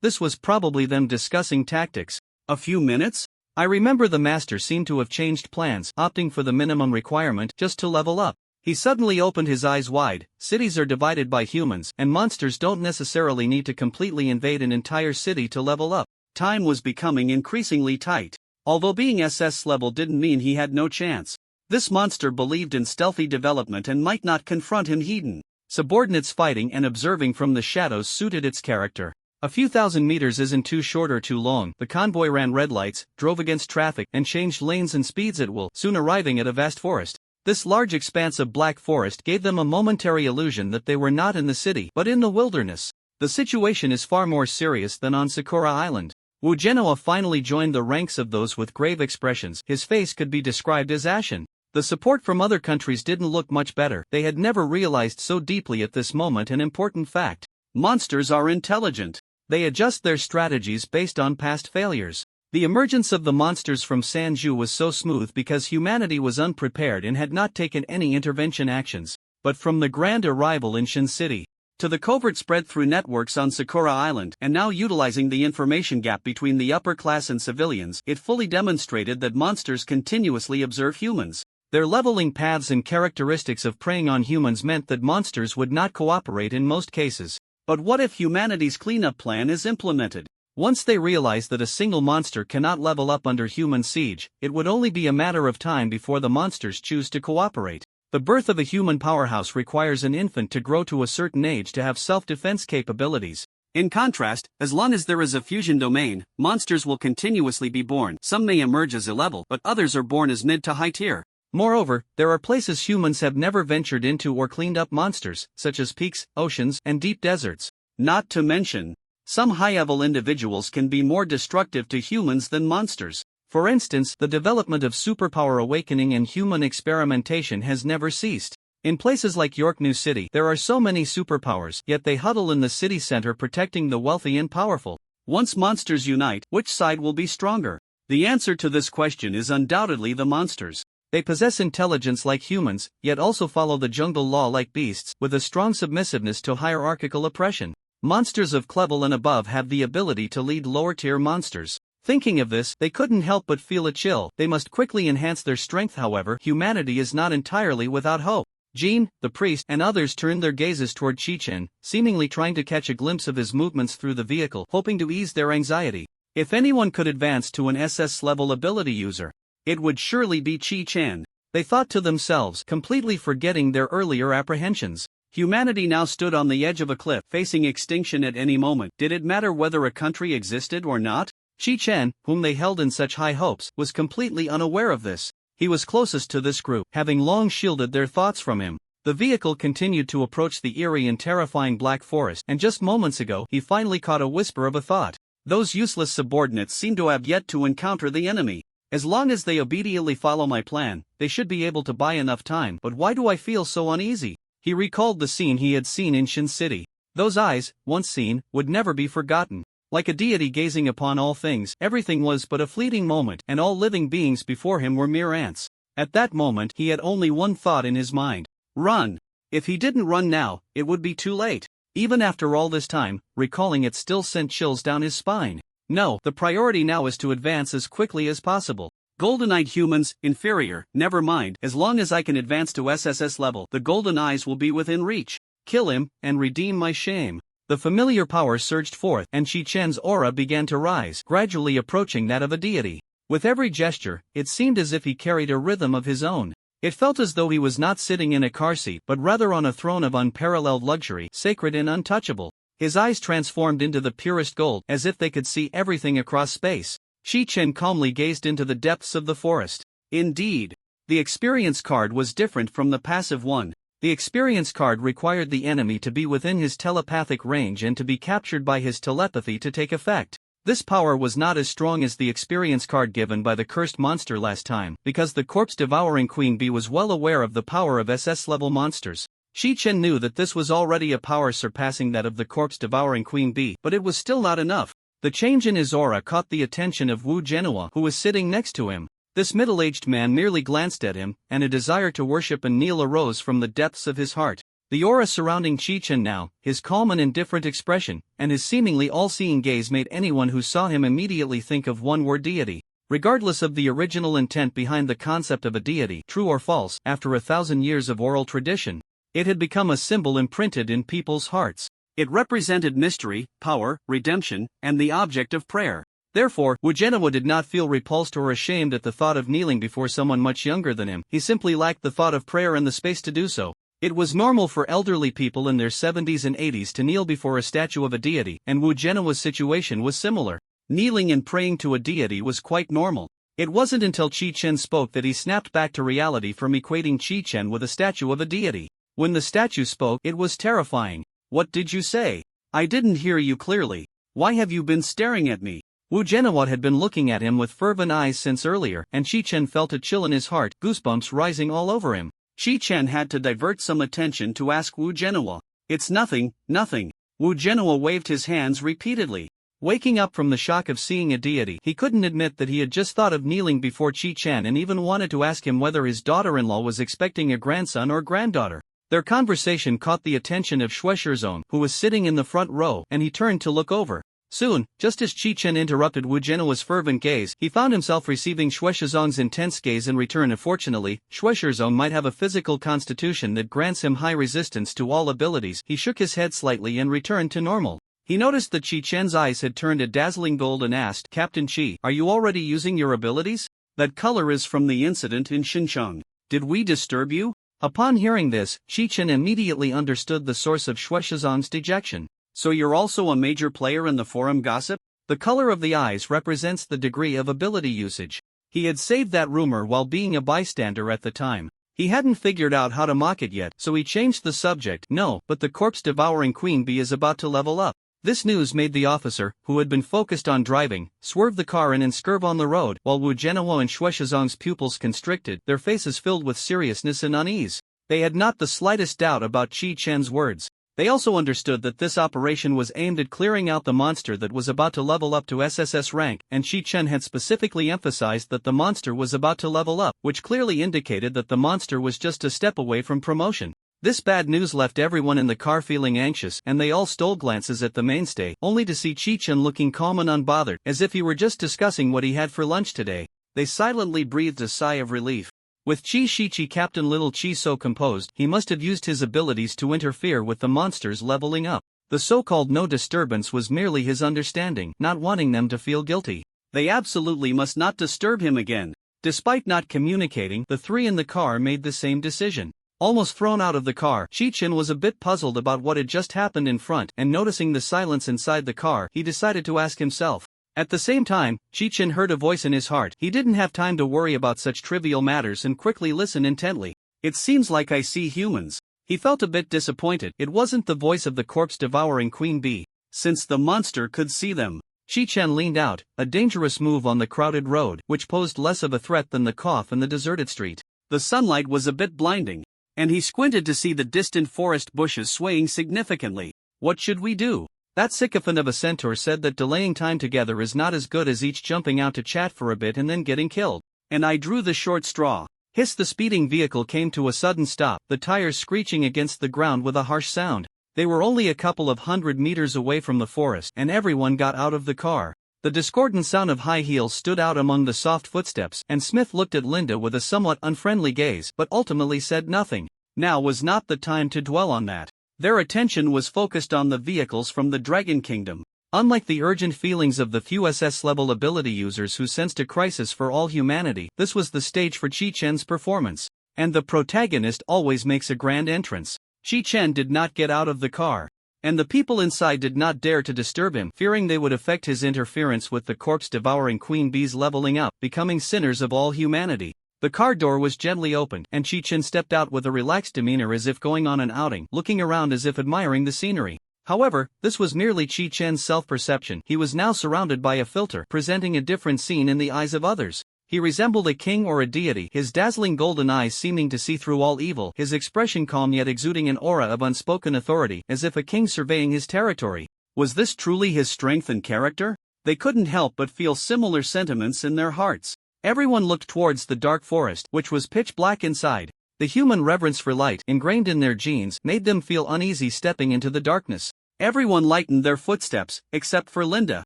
This was probably them discussing tactics. A few minutes? I remember the master seemed to have changed plans, opting for the minimum requirement just to level up. He suddenly opened his eyes wide. Cities are divided by humans, and monsters don't necessarily need to completely invade an entire city to level up. Time was becoming increasingly tight. Although being SS level didn't mean he had no chance. This monster believed in stealthy development and might not confront him hidden. Subordinates fighting and observing from the shadows suited its character. A few thousand meters isn't too short or too long. The convoy ran red lights, drove against traffic, and changed lanes and speeds at will, soon arriving at a vast forest. This large expanse of black forest gave them a momentary illusion that they were not in the city, but in the wilderness. The situation is far more serious than on Sakura Island. Wu Genoa finally joined the ranks of those with grave expressions. His face could be described as ashen. The support from other countries didn't look much better. They had never realized so deeply at this moment an important fact. Monsters are intelligent. They adjust their strategies based on past failures. The emergence of the monsters from Sanju was so smooth because humanity was unprepared and had not taken any intervention actions. But from the grand arrival in Shin City, to the covert spread through networks on Sakura Island, and now utilizing the information gap between the upper class and civilians, it fully demonstrated that monsters continuously observe humans. Their leveling paths and characteristics of preying on humans meant that monsters would not cooperate in most cases. But what if humanity's cleanup plan is implemented? Once they realized that a single monster cannot level up under human siege, it would only be a matter of time before the monsters choose to cooperate. The birth of a human powerhouse requires an infant to grow to a certain age to have self-defense capabilities. In contrast, as long as there is a fusion domain, monsters will continuously be born. Some may emerge as a level, but others are born as mid to high tier. Moreover, there are places humans have never ventured into or cleaned up monsters, such as peaks, oceans, and deep deserts. Not to mention, some high-level individuals can be more destructive to humans than monsters. For instance, the development of superpower awakening and human experimentation has never ceased. In places like York New City, there are so many superpowers, yet they huddle in the city center protecting the wealthy and powerful. Once monsters unite, which side will be stronger? The answer to this question is undoubtedly the monsters. They possess intelligence like humans, yet also follow the jungle law like beasts, with a strong submissiveness to hierarchical oppression. Monsters of level and above have the ability to lead lower-tier monsters. Thinking of this, they couldn't help but feel a chill. They must quickly enhance their strength. However, humanity is not entirely without hope. Jean, the priest, and others turned their gazes toward Chi-Chen, seemingly trying to catch a glimpse of his movements through the vehicle, hoping to ease their anxiety. If anyone could advance to an SS-level ability user, it would surely be Chi-Chen. They thought to themselves, completely forgetting their earlier apprehensions. Humanity now stood on the edge of a cliff, facing extinction at any moment. Did it matter whether a country existed or not? Chi-Chen, whom they held in such high hopes, was completely unaware of this. He was closest to this group, having long shielded their thoughts from him. The vehicle continued to approach the eerie and terrifying Black Forest, and just moments ago, he finally caught a whisper of a thought. Those useless subordinates seem to have yet to encounter the enemy. As long as they obediently follow my plan, they should be able to buy enough time. But why do I feel so uneasy? He recalled the scene he had seen in Shin City. Those eyes, once seen, would never be forgotten. Like a deity gazing upon all things, everything was but a fleeting moment, and all living beings before him were mere ants. At that moment, he had only one thought in his mind. Run! If he didn't run now, it would be too late. Even after all this time, recalling it still sent chills down his spine. No, the priority now is to advance as quickly as possible. Golden-eyed humans, inferior, never mind. As long as I can advance to SSS level, the golden eyes will be within reach. Kill him, and redeem my shame. The familiar power surged forth, and Chi-Chen's aura began to rise, gradually approaching that of a deity. With every gesture, it seemed as if he carried a rhythm of his own. It felt as though he was not sitting in a car seat, but rather on a throne of unparalleled luxury, sacred and untouchable. His eyes transformed into the purest gold, as if they could see everything across space. Chi-Chen calmly gazed into the depths of the forest. Indeed, the experience card was different from the passive one. The experience card required the enemy to be within his telepathic range and to be captured by his telepathy to take effect. This power was not as strong as the experience card given by the cursed monster last time, because the corpse-devouring Queen Bee was well aware of the power of SS-level monsters. Chi-Chen knew that this was already a power surpassing that of the corpse-devouring Queen Bee, but it was still not enough. The change in his aura caught the attention of Wu Genoa, who was sitting next to him. This middle-aged man merely glanced at him, and a desire to worship and kneel arose from the depths of his heart. The aura surrounding Chi-Chen now, his calm and indifferent expression, and his seemingly all-seeing gaze made anyone who saw him immediately think of one-word deity. Regardless of the original intent behind the concept of a deity, true or false, after 1,000 years of oral tradition, it had become a symbol imprinted in people's hearts. It represented mystery, power, redemption, and the object of prayer. Therefore, Wu Genoa did not feel repulsed or ashamed at the thought of kneeling before someone much younger than him. He simply lacked the thought of prayer and the space to do so. It was normal for elderly people in their 70s and 80s to kneel before a statue of a deity, and Wu Genoa's situation was similar. Kneeling and praying to a deity was quite normal. It wasn't until Chi-Chen spoke that he snapped back to reality from equating Chi-Chen with a statue of a deity. When the statue spoke, it was terrifying. What did you say? I didn't hear you clearly. Why have you been staring at me? Wu Genoa had been looking at him with fervent eyes since earlier, and Chi-Chen felt a chill in his heart, goosebumps rising all over him. Chi-Chen had to divert some attention to ask Wu Genoa. It's nothing, nothing. Wu Genoa waved his hands repeatedly. Waking up from the shock of seeing a deity, he couldn't admit that he had just thought of kneeling before Chi-Chen and even wanted to ask him whether his daughter-in-law was expecting a grandson or granddaughter. Their conversation caught the attention of Shueshizong, who was sitting in the front row, and he turned to look over. Soon, just as Chi-Chen interrupted Wu Genoa's fervent gaze, he found himself receiving Shueshizong's intense gaze in return. Unfortunately, Shueshizong might have a physical constitution that grants him high resistance to all abilities. He shook his head slightly and returned to normal. He noticed that Chi-Chen's eyes had turned a dazzling gold and asked, "Captain Chi, are you already using your abilities? That color is from the incident in Xincheng. Did we disturb you?" Upon hearing this, Chi-Chen immediately understood the source of Shueshizong's dejection. So you're also a major player in the forum gossip? The color of the eyes represents the degree of ability usage. He had saved that rumor while being a bystander at the time. He hadn't figured out how to mock it yet, so he changed the subject. No, but the corpse-devouring Queen Bee is about to level up. This news made the officer, who had been focused on driving, swerve the car and swerve on the road, while Wu Zhenhao and Shueshizong's pupils constricted, their faces filled with seriousness and unease. They had not the slightest doubt about Qi Chen's words. They also understood that this operation was aimed at clearing out the monster that was about to level up to SSS rank, and Qi Chen had specifically emphasized that the monster was about to level up, which clearly indicated that the monster was just a step away from promotion. This bad news left everyone in the car feeling anxious, and they all stole glances at the mainstay, only to see Qi Chen looking calm and unbothered, as if he were just discussing what he had for lunch today. They silently breathed a sigh of relief. With Qi Shichi Captain Little Qi so composed, he must have used his abilities to interfere with the monsters leveling up. The so-called no disturbance was merely his understanding, not wanting them to feel guilty. They absolutely must not disturb him again. Despite not communicating, the three in the car made the same decision. Almost thrown out of the car, Qi Chen was a bit puzzled about what had just happened in front, and noticing the silence inside the car, he decided to ask himself. At the same time, Qi Chen heard a voice in his heart. He didn't have time to worry about such trivial matters and quickly listened intently. It seems like I see humans. He felt a bit disappointed. It wasn't the voice of the corpse-devouring Queen Bee, since the monster could see them. Qi Chen leaned out, a dangerous move on the crowded road, which posed less of a threat than the cough in the deserted street. The sunlight was a bit blinding, and he squinted to see the distant forest bushes swaying significantly. What should we do? That sycophant of a centaur said that delaying time together is not as good as each jumping out to chat for a bit and then getting killed. And I drew the short straw. Hiss! The speeding vehicle came to a sudden stop, the tires screeching against the ground with a harsh sound. They were only a couple of 100 meters away from the forest, and everyone got out of the car. The discordant sound of high heels stood out among the soft footsteps, and Smith looked at Linda with a somewhat unfriendly gaze, but ultimately said nothing. Now was not the time to dwell on that. Their attention was focused on the vehicles from the Dragon Kingdom. Unlike the urgent feelings of the few SS-level ability users who sensed a crisis for all humanity, this was the stage for Qi Chen's performance. And the protagonist always makes a grand entrance. Qi Chen did not get out of the car, and the people inside did not dare to disturb him, fearing they would affect his interference with the corpse-devouring Queen Bees leveling up, becoming sinners of all humanity. The car door was gently opened, and Qi Chen stepped out with a relaxed demeanor as if going on an outing, looking around as if admiring the scenery. However, this was merely Qi Chen's self-perception. He was now surrounded by a filter, presenting a different scene in the eyes of others. He resembled a king or a deity, his dazzling golden eyes seeming to see through all evil, his expression calm yet exuding an aura of unspoken authority, as if a king surveying his territory. Was this truly his strength and character? They couldn't help but feel similar sentiments in their hearts. Everyone looked towards the dark forest, which was pitch black inside. The human reverence for light, ingrained in their genes, made them feel uneasy stepping into the darkness. Everyone lightened their footsteps, except for Linda,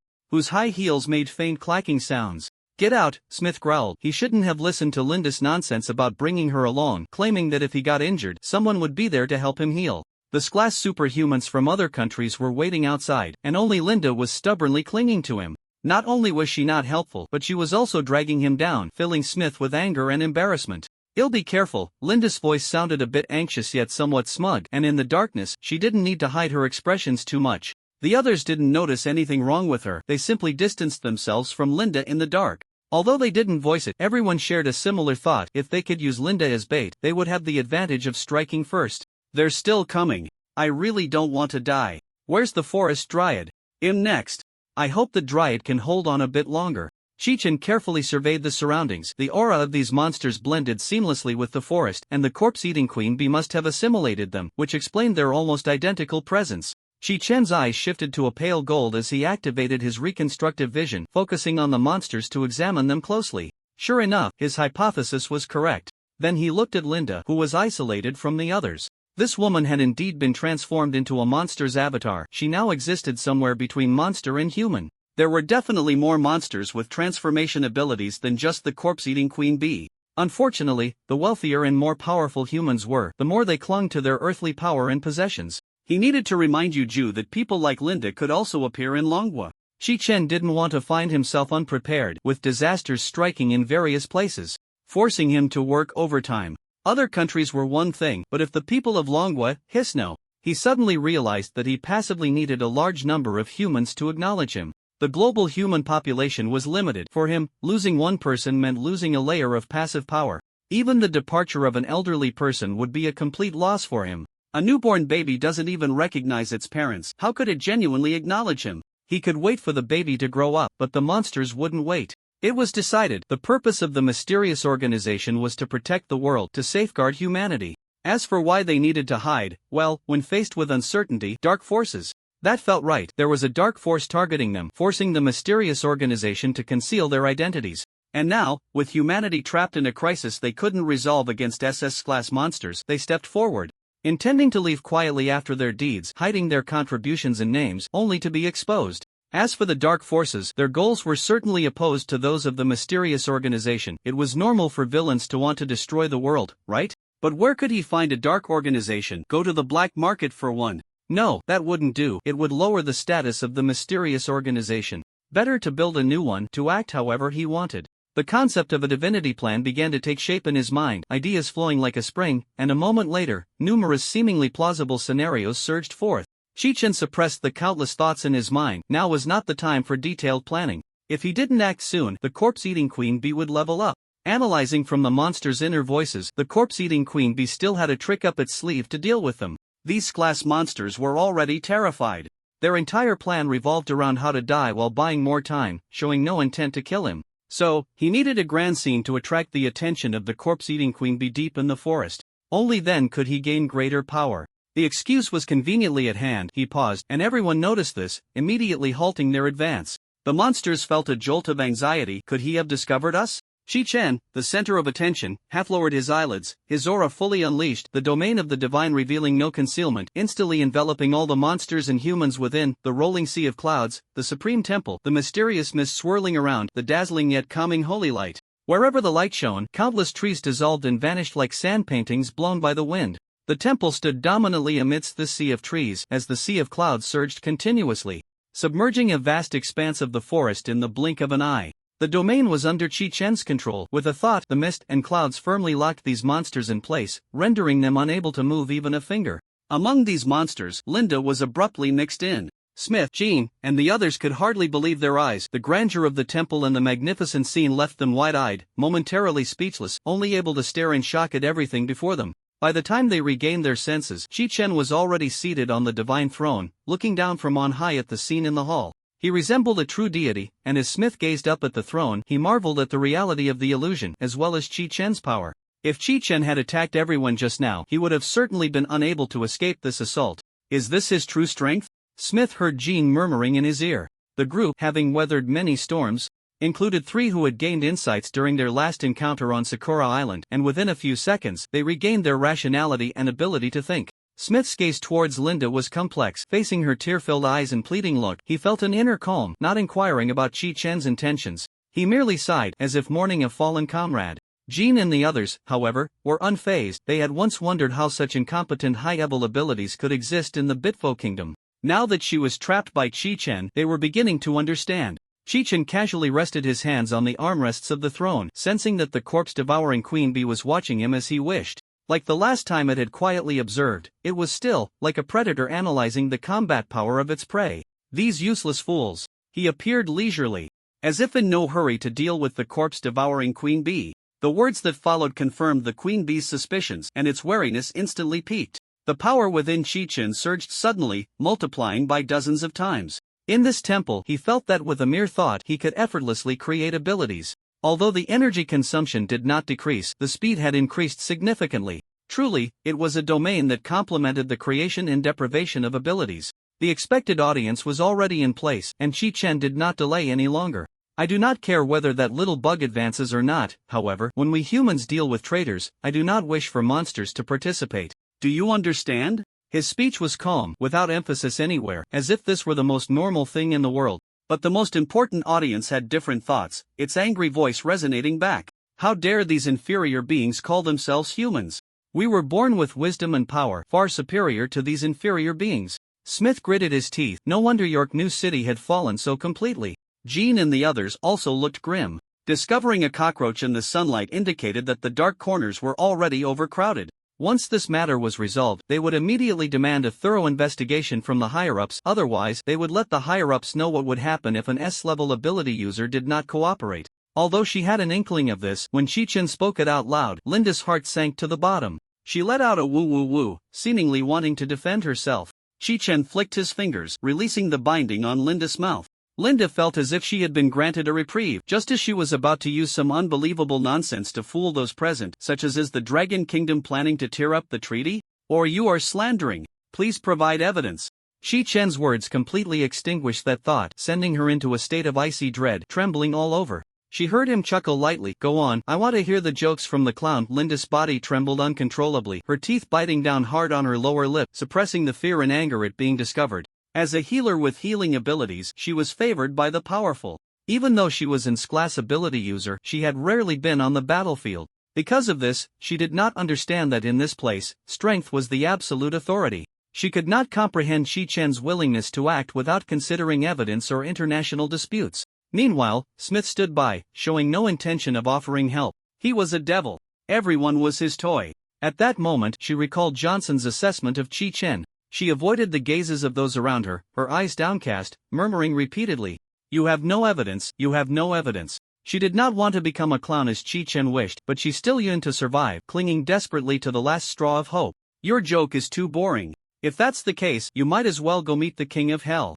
whose high heels made faint clacking sounds. "Get out," Smith growled. He shouldn't have listened to Linda's nonsense about bringing her along, claiming that if he got injured, someone would be there to help him heal. The class superhumans from other countries were waiting outside, and only Linda was stubbornly clinging to him. Not only was she not helpful, but she was also dragging him down, filling Smith with anger and embarrassment. "You'll be careful." Linda's voice sounded a bit anxious yet somewhat smug, and in the darkness, she didn't need to hide her expressions too much. The others didn't notice anything wrong with her. They simply distanced themselves from Linda in the dark. Although they didn't voice it, everyone shared a similar thought. If they could use Linda as bait, they would have the advantage of striking first. "They're still coming. I really don't want to die. Where's the forest dryad? I'm next. I hope the dryad can hold on a bit longer." Qi Chen carefully surveyed the surroundings. The aura of these monsters blended seamlessly with the forest, and the corpse-eating queen bee must have assimilated them, which explained their almost identical presence. Qi Chen's eyes shifted to a pale gold as he activated his reconstructive vision, focusing on the monsters to examine them closely. Sure enough, his hypothesis was correct. Then he looked at Linda, who was isolated from the others. This woman had indeed been transformed into a monster's avatar. She now existed somewhere between monster and human. There were definitely more monsters with transformation abilities than just the corpse-eating queen bee. Unfortunately, the wealthier and more powerful humans were, the more they clung to their earthly power and possessions. He needed to remind Ju that people like Linda could also appear in Manhwa. Qi Chen didn't want to find himself unprepared, with disasters striking in various places, forcing him to work overtime. Other countries were one thing, but if the people of Manhwa, Hisno, he suddenly realized that he passively needed a large number of humans to acknowledge him. The global human population was limited. For him, losing one person meant losing a layer of passive power. Even the departure of an elderly person would be a complete loss for him. A newborn baby doesn't even recognize its parents. How could it genuinely acknowledge him? He could wait for the baby to grow up, but the monsters wouldn't wait. It was decided the purpose of the mysterious organization was to protect the world, to safeguard humanity. As for why they needed to hide, well, when faced with uncertainty, dark forces. That felt right. There was a dark force targeting them, forcing the mysterious organization to conceal their identities. And now, with humanity trapped in a crisis they couldn't resolve against SS-class monsters, they stepped forward, intending to leave quietly after their deeds, hiding their contributions and names, only to be exposed. As for the dark forces, their goals were certainly opposed to those of the mysterious organization. It was normal for villains to want to destroy the world, right? But where could he find a dark organization? Go to the black market for one. No, that wouldn't do. It would lower the status of the mysterious organization. Better to build a new one, to act however he wanted. The concept of a divinity plan began to take shape in his mind, ideas flowing like a spring, and a moment later, numerous seemingly plausible scenarios surged forth. Chichen suppressed the countless thoughts in his mind. Now was not the time for detailed planning. If he didn't act soon, the corpse-eating queen bee would level up. Analyzing from the monster's inner voices, the corpse-eating queen bee still had a trick up its sleeve to deal with them. These class monsters were already terrified. Their entire plan revolved around how to die while buying more time, showing no intent to kill him. So, he needed a grand scene to attract the attention of the corpse-eating queen bee deep in the forest. Only then could he gain greater power. The excuse was conveniently at hand. He paused, and everyone noticed this, immediately halting their advance. The monsters felt a jolt of anxiety. Could he have discovered us? Chi-Chen, the center of attention, half-lowered his eyelids, his aura fully unleashed, the domain of the divine revealing no concealment, instantly enveloping all the monsters and humans within, the rolling sea of clouds, the supreme temple, the mysterious mist swirling around, the dazzling yet calming holy light. Wherever the light shone, countless trees dissolved and vanished like sand paintings blown by the wind. The temple stood dominantly amidst this sea of trees, as the sea of clouds surged continuously, submerging a vast expanse of the forest in the blink of an eye. The domain was under Chi-Chen's control. With a thought, the mist and clouds firmly locked these monsters in place, rendering them unable to move even a finger. Among these monsters, Linda was abruptly mixed in. Smith, Jean, and the others could hardly believe their eyes. The grandeur of the temple and the magnificent scene left them wide-eyed, momentarily speechless, only able to stare in shock at everything before them. By the time they regained their senses, Chi-Chen was already seated on the divine throne, looking down from on high at the scene in the hall. He resembled a true deity, and as Smith gazed up at the throne, he marveled at the reality of the illusion, as well as Chi-Chen's power. If Chi-Chen had attacked everyone just now, he would have certainly been unable to escape this assault. Is this his true strength? Smith heard Jean murmuring in his ear. The group, having weathered many storms, included 3 who had gained insights during their last encounter on Sakura Island, and within a few seconds, they regained their rationality and ability to think. Smith's gaze towards Linda was complex. Facing her tear-filled eyes and pleading look, he felt an inner calm, not inquiring about Chi-Chen's intentions. He merely sighed, as if mourning a fallen comrade. Jean and the others, however, were unfazed. They had once wondered how such incompetent high-level abilities could exist in the Bitfo kingdom. Now that she was trapped by Chi-Chen, they were beginning to understand. Chi-Chen casually rested his hands on the armrests of the throne, sensing that the corpse-devouring queen bee was watching him as he wished. Like the last time it had quietly observed, it was still, like a predator analyzing the combat power of its prey. These useless fools. He appeared leisurely, as if in no hurry to deal with the corpse-devouring queen bee. The words that followed confirmed the queen bee's suspicions, and its wariness instantly peaked. The power within Chi-Chen surged suddenly, multiplying by dozens of times. In this temple, he felt that with a mere thought he could effortlessly create abilities. Although the energy consumption did not decrease, the speed had increased significantly. Truly, it was a domain that complemented the creation and deprivation of abilities. The expected audience was already in place, and Chi-Chen did not delay any longer. I do not care whether that little bug advances or not, however, when we humans deal with traitors, I do not wish for monsters to participate. Do you understand? His speech was calm, without emphasis anywhere, as if this were the most normal thing in the world. But the most important audience had different thoughts, its angry voice resonating back. How dare these inferior beings call themselves humans? We were born with wisdom and power, far superior to these inferior beings. Smith gritted his teeth. No wonder York New City had fallen so completely. Jean and the others also looked grim. Discovering a cockroach in the sunlight indicated that the dark corners were already overcrowded. Once this matter was resolved, they would immediately demand a thorough investigation from the higher-ups, otherwise they would let the higher-ups know what would happen if an S-level ability user did not cooperate. Although she had an inkling of this, when Chi-Chen spoke it out loud, Linda's heart sank to the bottom. She let out a woo woo woo, seemingly wanting to defend herself. Chi-Chen flicked his fingers, releasing the binding on Linda's mouth. Linda felt as if she had been granted a reprieve, just as she was about to use some unbelievable nonsense to fool those present, such as, is the Dragon Kingdom planning to tear up the treaty? Or you are slandering. Please provide evidence. Chi-Chen's words completely extinguished that thought, sending her into a state of icy dread, trembling all over. She heard him chuckle lightly. Go on, I want to hear the jokes from the clown. Linda's body trembled uncontrollably, her teeth biting down hard on her lower lip, suppressing the fear and anger at being discovered. As a healer with healing abilities, she was favored by the powerful. Even though she was an S-class ability user, she had rarely been on the battlefield. Because of this, she did not understand that in this place, strength was the absolute authority. She could not comprehend Chi-Chen's willingness to act without considering evidence or international disputes. Meanwhile, Smith stood by, showing no intention of offering help. He was a devil. Everyone was his toy. At that moment, she recalled Johnson's assessment of Chi-Chen. She avoided the gazes of those around her, her eyes downcast, murmuring repeatedly, "You have no evidence, you have no evidence." She did not want to become a clown as Chi-Chen wished, but she still yearned to survive, clinging desperately to the last straw of hope. Your joke is too boring. If that's the case, you might as well go meet the king of hell.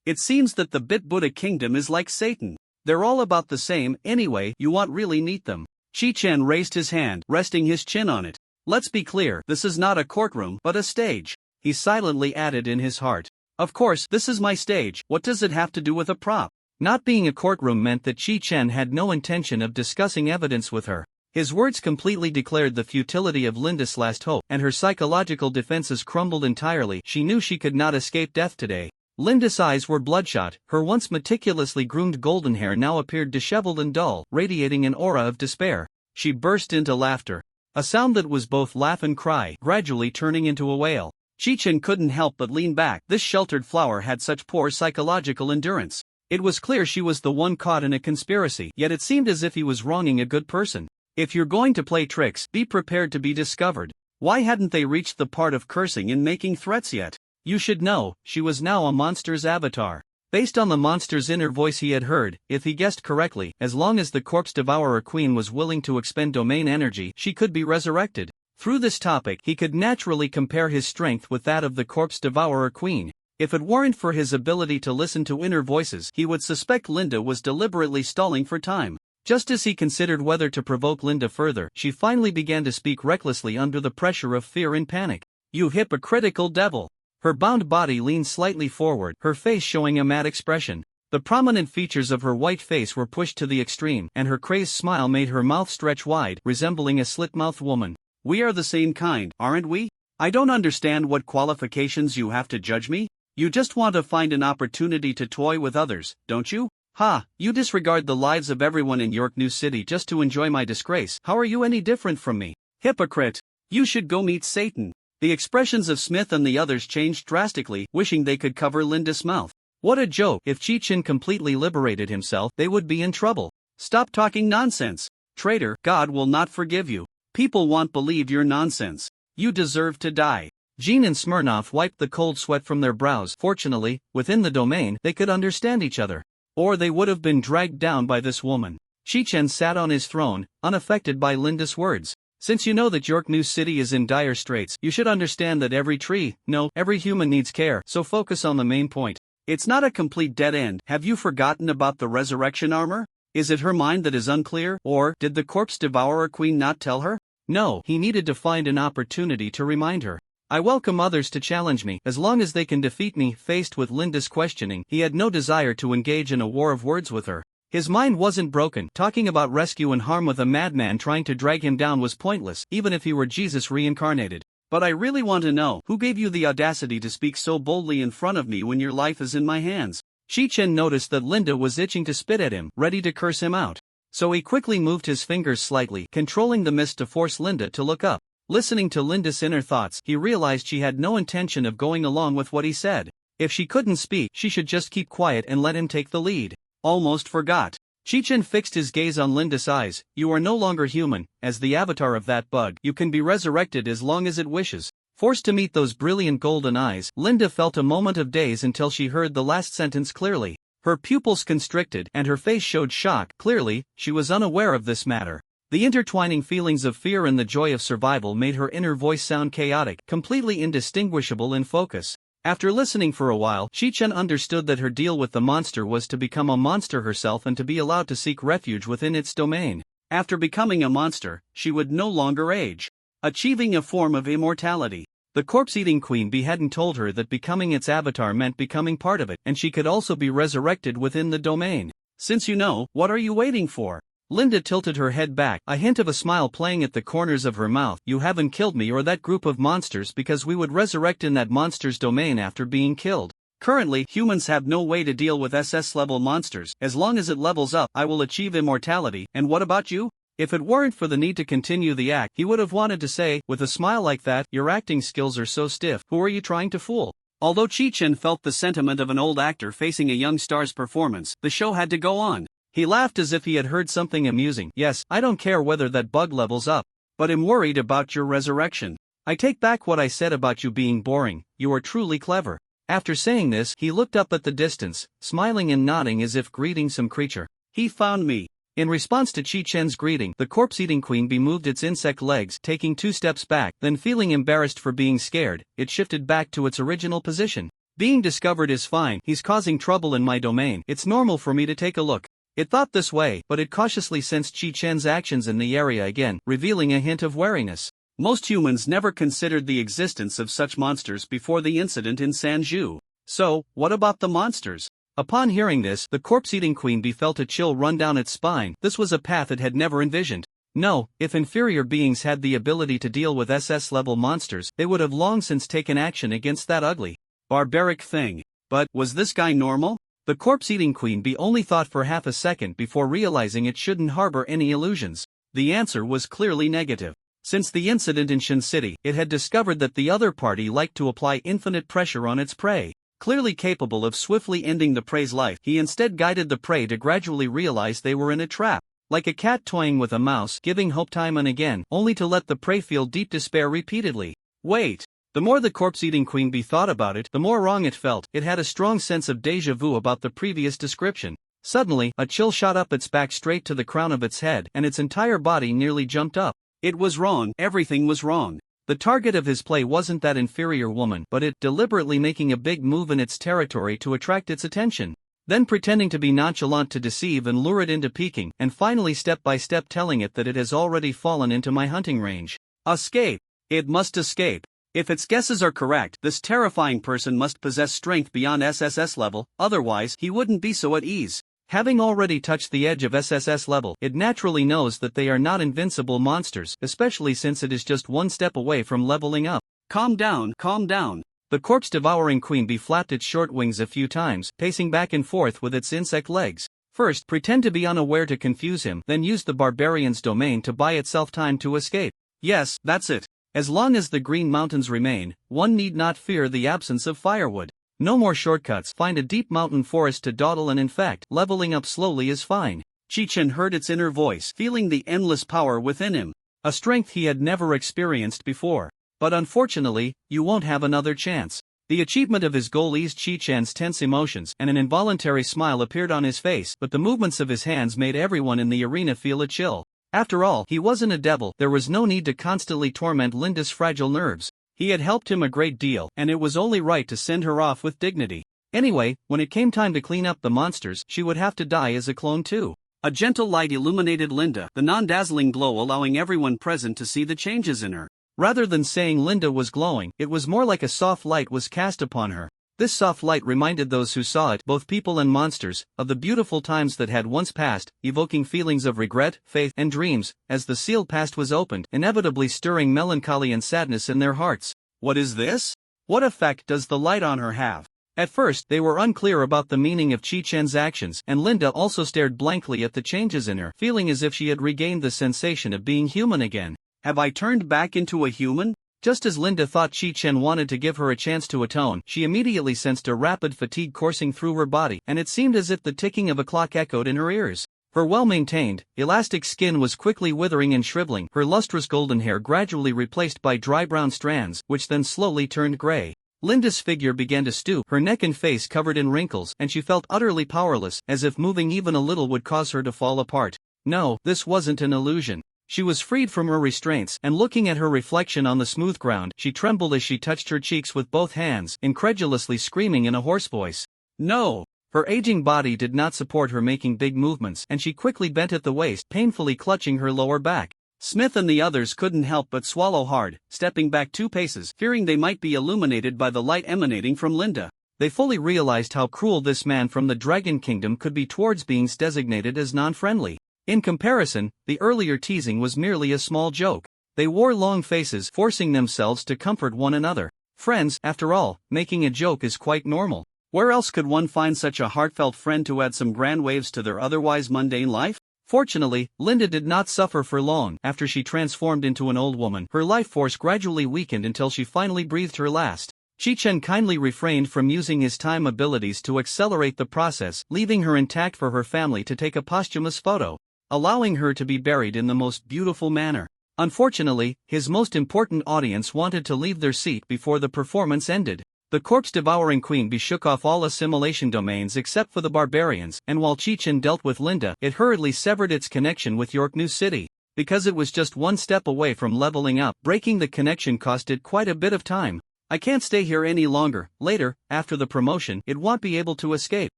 It seems that the Bit Buddha kingdom is like Satan. They're all about the same, anyway, you won't really meet them. Chi-Chen raised his hand, resting his chin on it. Let's be clear, this is not a courtroom, but a stage. He silently added in his heart. Of course, this is my stage, what does it have to do with a prop? Not being a courtroom meant that Chi-Chen had no intention of discussing evidence with her. His words completely declared the futility of Linda's last hope, and her psychological defenses crumbled entirely. She knew she could not escape death today. Linda's eyes were bloodshot, her once meticulously groomed golden hair now appeared disheveled and dull, radiating an aura of despair. She burst into laughter. A sound that was both laugh and cry, gradually turning into a wail. Chi-Chen couldn't help but lean back. This sheltered flower had such poor psychological endurance. It was clear she was the one caught in a conspiracy, yet it seemed as if he was wronging a good person. If you're going to play tricks, be prepared to be discovered. Why hadn't they reached the part of cursing and making threats yet? You should know, she was now a monster's avatar. Based on the monster's inner voice he had heard, if he guessed correctly, as long as the corpse devourer queen was willing to expend domain energy, she could be resurrected. Through this topic, he could naturally compare his strength with that of the corpse devourer queen. If it weren't for his ability to listen to inner voices, he would suspect Linda was deliberately stalling for time. Just as he considered whether to provoke Linda further, she finally began to speak recklessly under the pressure of fear and panic. You hypocritical devil! Her bound body leaned slightly forward, her face showing a mad expression. The prominent features of her white face were pushed to the extreme, and her crazed smile made her mouth stretch wide, resembling a slit-mouthed woman. We are the same kind, aren't we? I don't understand what qualifications you have to judge me. You just want to find an opportunity to toy with others, don't you? Ha, you disregard the lives of everyone in York New City just to enjoy my disgrace. How are you any different from me? Hypocrite! You should go meet Satan. The expressions of Smith and the others changed drastically, wishing they could cover Linda's mouth. What a joke! If Chi-Chen completely liberated himself, they would be in trouble. Stop talking nonsense. Traitor, God will not forgive you. People won't believe your nonsense. You deserve to die. Jean and Smirnov wiped the cold sweat from their brows. Fortunately, within the domain, they could understand each other. Or they would have been dragged down by this woman. Chi-Chen sat on his throne, unaffected by Linda's words. Since you know that York New City is in dire straits, you should understand that every tree, no, every human needs care, so focus on the main point. It's not a complete dead end. Have you forgotten about the resurrection armor? Is it her mind that is unclear, or did the corpse devourer queen not tell her? No, he needed to find an opportunity to remind her. I welcome others to challenge me, as long as they can defeat me. Faced with Linda's questioning, he had no desire to engage in a war of words with her. His mind wasn't broken. Talking about rescue and harm with a madman trying to drag him down was pointless, even if he were Jesus reincarnated. But I really want to know, who gave you the audacity to speak so boldly in front of me when your life is in my hands? Chi-Chen noticed that Linda was itching to spit at him, ready to curse him out. So he quickly moved his fingers slightly, controlling the mist to force Linda to look up. Listening to Linda's inner thoughts, he realized she had no intention of going along with what he said. If she couldn't speak, she should just keep quiet and let him take the lead. Almost forgot. Chi-Chen fixed his gaze on Linda's eyes. You are no longer human. As the avatar of that bug, you can be resurrected as long as it wishes. Forced to meet those brilliant golden eyes, Linda felt a moment of daze until she heard the last sentence clearly. Her pupils constricted, and her face showed shock. Clearly, she was unaware of this matter. The intertwining feelings of fear and the joy of survival made her inner voice sound chaotic, completely indistinguishable in focus. After listening for a while, Chi-Chen understood that her deal with the monster was to become a monster herself and to be allowed to seek refuge within its domain. After becoming a monster, she would no longer age, achieving a form of immortality. The corpse-eating queen bee hadn't told her that becoming its avatar meant becoming part of it, and she could also be resurrected within the domain. Since you know, what are you waiting for? Linda tilted her head back, a hint of a smile playing at the corners of her mouth. You haven't killed me or that group of monsters because we would resurrect in that monster's domain after being killed. Currently, humans have no way to deal with SS-level monsters. As long as it levels up, I will achieve immortality. And what about you? If it weren't for the need to continue the act, he would have wanted to say, with a smile like that, your acting skills are so stiff, who are you trying to fool? Although Chi-Chen felt the sentiment of an old actor facing a young star's performance, the show had to go on. He laughed as if he had heard something amusing. Yes, I don't care whether that bug levels up, but am worried about your resurrection. I take back what I said about you being boring, you are truly clever. After saying this, he looked up at the distance, smiling and nodding as if greeting some creature. He found me. In response to Chi-Chen's greeting, the corpse-eating queen bee moved its insect legs, taking 2 steps back, then feeling embarrassed for being scared, it shifted back to its original position. Being discovered is fine, he's causing trouble in my domain, it's normal for me to take a look. It thought this way, but it cautiously sensed Chi-Chen's actions in the area again, revealing a hint of wariness. Most humans never considered the existence of such monsters before the incident in Sanju. So, what about the monsters? Upon hearing this, the corpse-eating queen bee felt a chill run down its spine. This was a path it had never envisioned. No, if inferior beings had the ability to deal with SS-level monsters, they would have long since taken action against that ugly, barbaric thing. But, was this guy normal? The corpse-eating queen bee only thought for half a second before realizing it shouldn't harbor any illusions. The answer was clearly negative. Since the incident in Shin City, it had discovered that the other party liked to apply infinite pressure on its prey. Clearly capable of swiftly ending the prey's life, he instead guided the prey to gradually realize they were in a trap. Like a cat toying with a mouse, giving hope time and again, only to let the prey feel deep despair repeatedly. Wait. The more the corpse-eating queen bee thought about it, the more wrong it felt. It had a strong sense of déjà vu about the previous description. Suddenly, a chill shot up its back straight to the crown of its head, and its entire body nearly jumped up. It was wrong, everything was wrong. The target of his play wasn't that inferior woman, but it, deliberately making a big move in its territory to attract its attention. Then pretending to be nonchalant to deceive and lure it into peeking, and finally step by step telling it that it has already fallen into my hunting range. Escape! It must escape. If its guesses are correct, this terrifying person must possess strength beyond SSS level, otherwise he wouldn't be so at ease. Having already touched the edge of SSS level, it naturally knows that they are not invincible monsters, especially since it is just one step away from leveling up. Calm down, calm down. The corpse-devouring queen bee flapped its short wings a few times, pacing back and forth with its insect legs. First, pretend to be unaware to confuse him, then use the barbarian's domain to buy itself time to escape. Yes, that's it. As long as the Green Mountains remain, one need not fear the absence of firewood. No more shortcuts, find a deep mountain forest to dawdle and in fact, leveling up slowly is fine. Chi-Chen heard its inner voice, feeling the endless power within him. A strength he had never experienced before. But unfortunately, you won't have another chance. The achievement of his goal eased Chi-Chan's tense emotions, and an involuntary smile appeared on his face, but the movements of his hands made everyone in the arena feel a chill. After all, he wasn't a devil, there was no need to constantly torment Linda's fragile nerves. He had helped him a great deal, and it was only right to send her off with dignity. Anyway, when it came time to clean up the monsters, she would have to die as a clone too. A gentle light illuminated Linda, the non-dazzling glow allowing everyone present to see the changes in her. Rather than saying Linda was glowing, it was more like a soft light was cast upon her. This soft light reminded those who saw it, both people and monsters, of the beautiful times that had once passed, evoking feelings of regret, faith, and dreams, as the sealed past was opened, inevitably stirring melancholy and sadness in their hearts. What is this? What effect does the light on her have? At first, they were unclear about the meaning of Chi-Chen's actions, and Linda also stared blankly at the changes in her, feeling as if she had regained the sensation of being human again. Have I turned back into a human? Just as Linda thought Chi-Chen wanted to give her a chance to atone, she immediately sensed a rapid fatigue coursing through her body, and it seemed as if the ticking of a clock echoed in her ears. Her well-maintained, elastic skin was quickly withering and shriveling, her lustrous golden hair gradually replaced by dry brown strands, which then slowly turned gray. Linda's figure began to stoop, her neck and face covered in wrinkles, and she felt utterly powerless, as if moving even a little would cause her to fall apart. No, this wasn't an illusion. She was freed from her restraints, and looking at her reflection on the smooth ground, she trembled as she touched her cheeks with both hands, incredulously screaming in a hoarse voice. No! Her aging body did not support her making big movements, and she quickly bent at the waist, painfully clutching her lower back. Smith and the others couldn't help but swallow hard, stepping back 2 paces, fearing they might be illuminated by the light emanating from Linda. They fully realized how cruel this man from the Dragon Kingdom could be towards beings designated as non-friendly. In comparison, the earlier teasing was merely a small joke. They wore long faces, forcing themselves to comfort one another. Friends, after all, making a joke is quite normal. Where else could one find such a heartfelt friend to add some grand waves to their otherwise mundane life? Fortunately, Linda did not suffer for long. After she transformed into an old woman, her life force gradually weakened until she finally breathed her last. Chi-Chen kindly refrained from using his time abilities to accelerate the process, leaving her intact for her family to take a posthumous photo, allowing her to be buried in the most beautiful manner. Unfortunately, his most important audience wanted to leave their seat before the performance ended. The corpse-devouring queen bee shook off all assimilation domains except for the barbarians, and while Chi-Chen dealt with Linda, it hurriedly severed its connection with York New City. Because it was just one step away from leveling up, breaking the connection cost it quite a bit of time. I can't stay here any longer. Later, after the promotion, it won't be able to escape.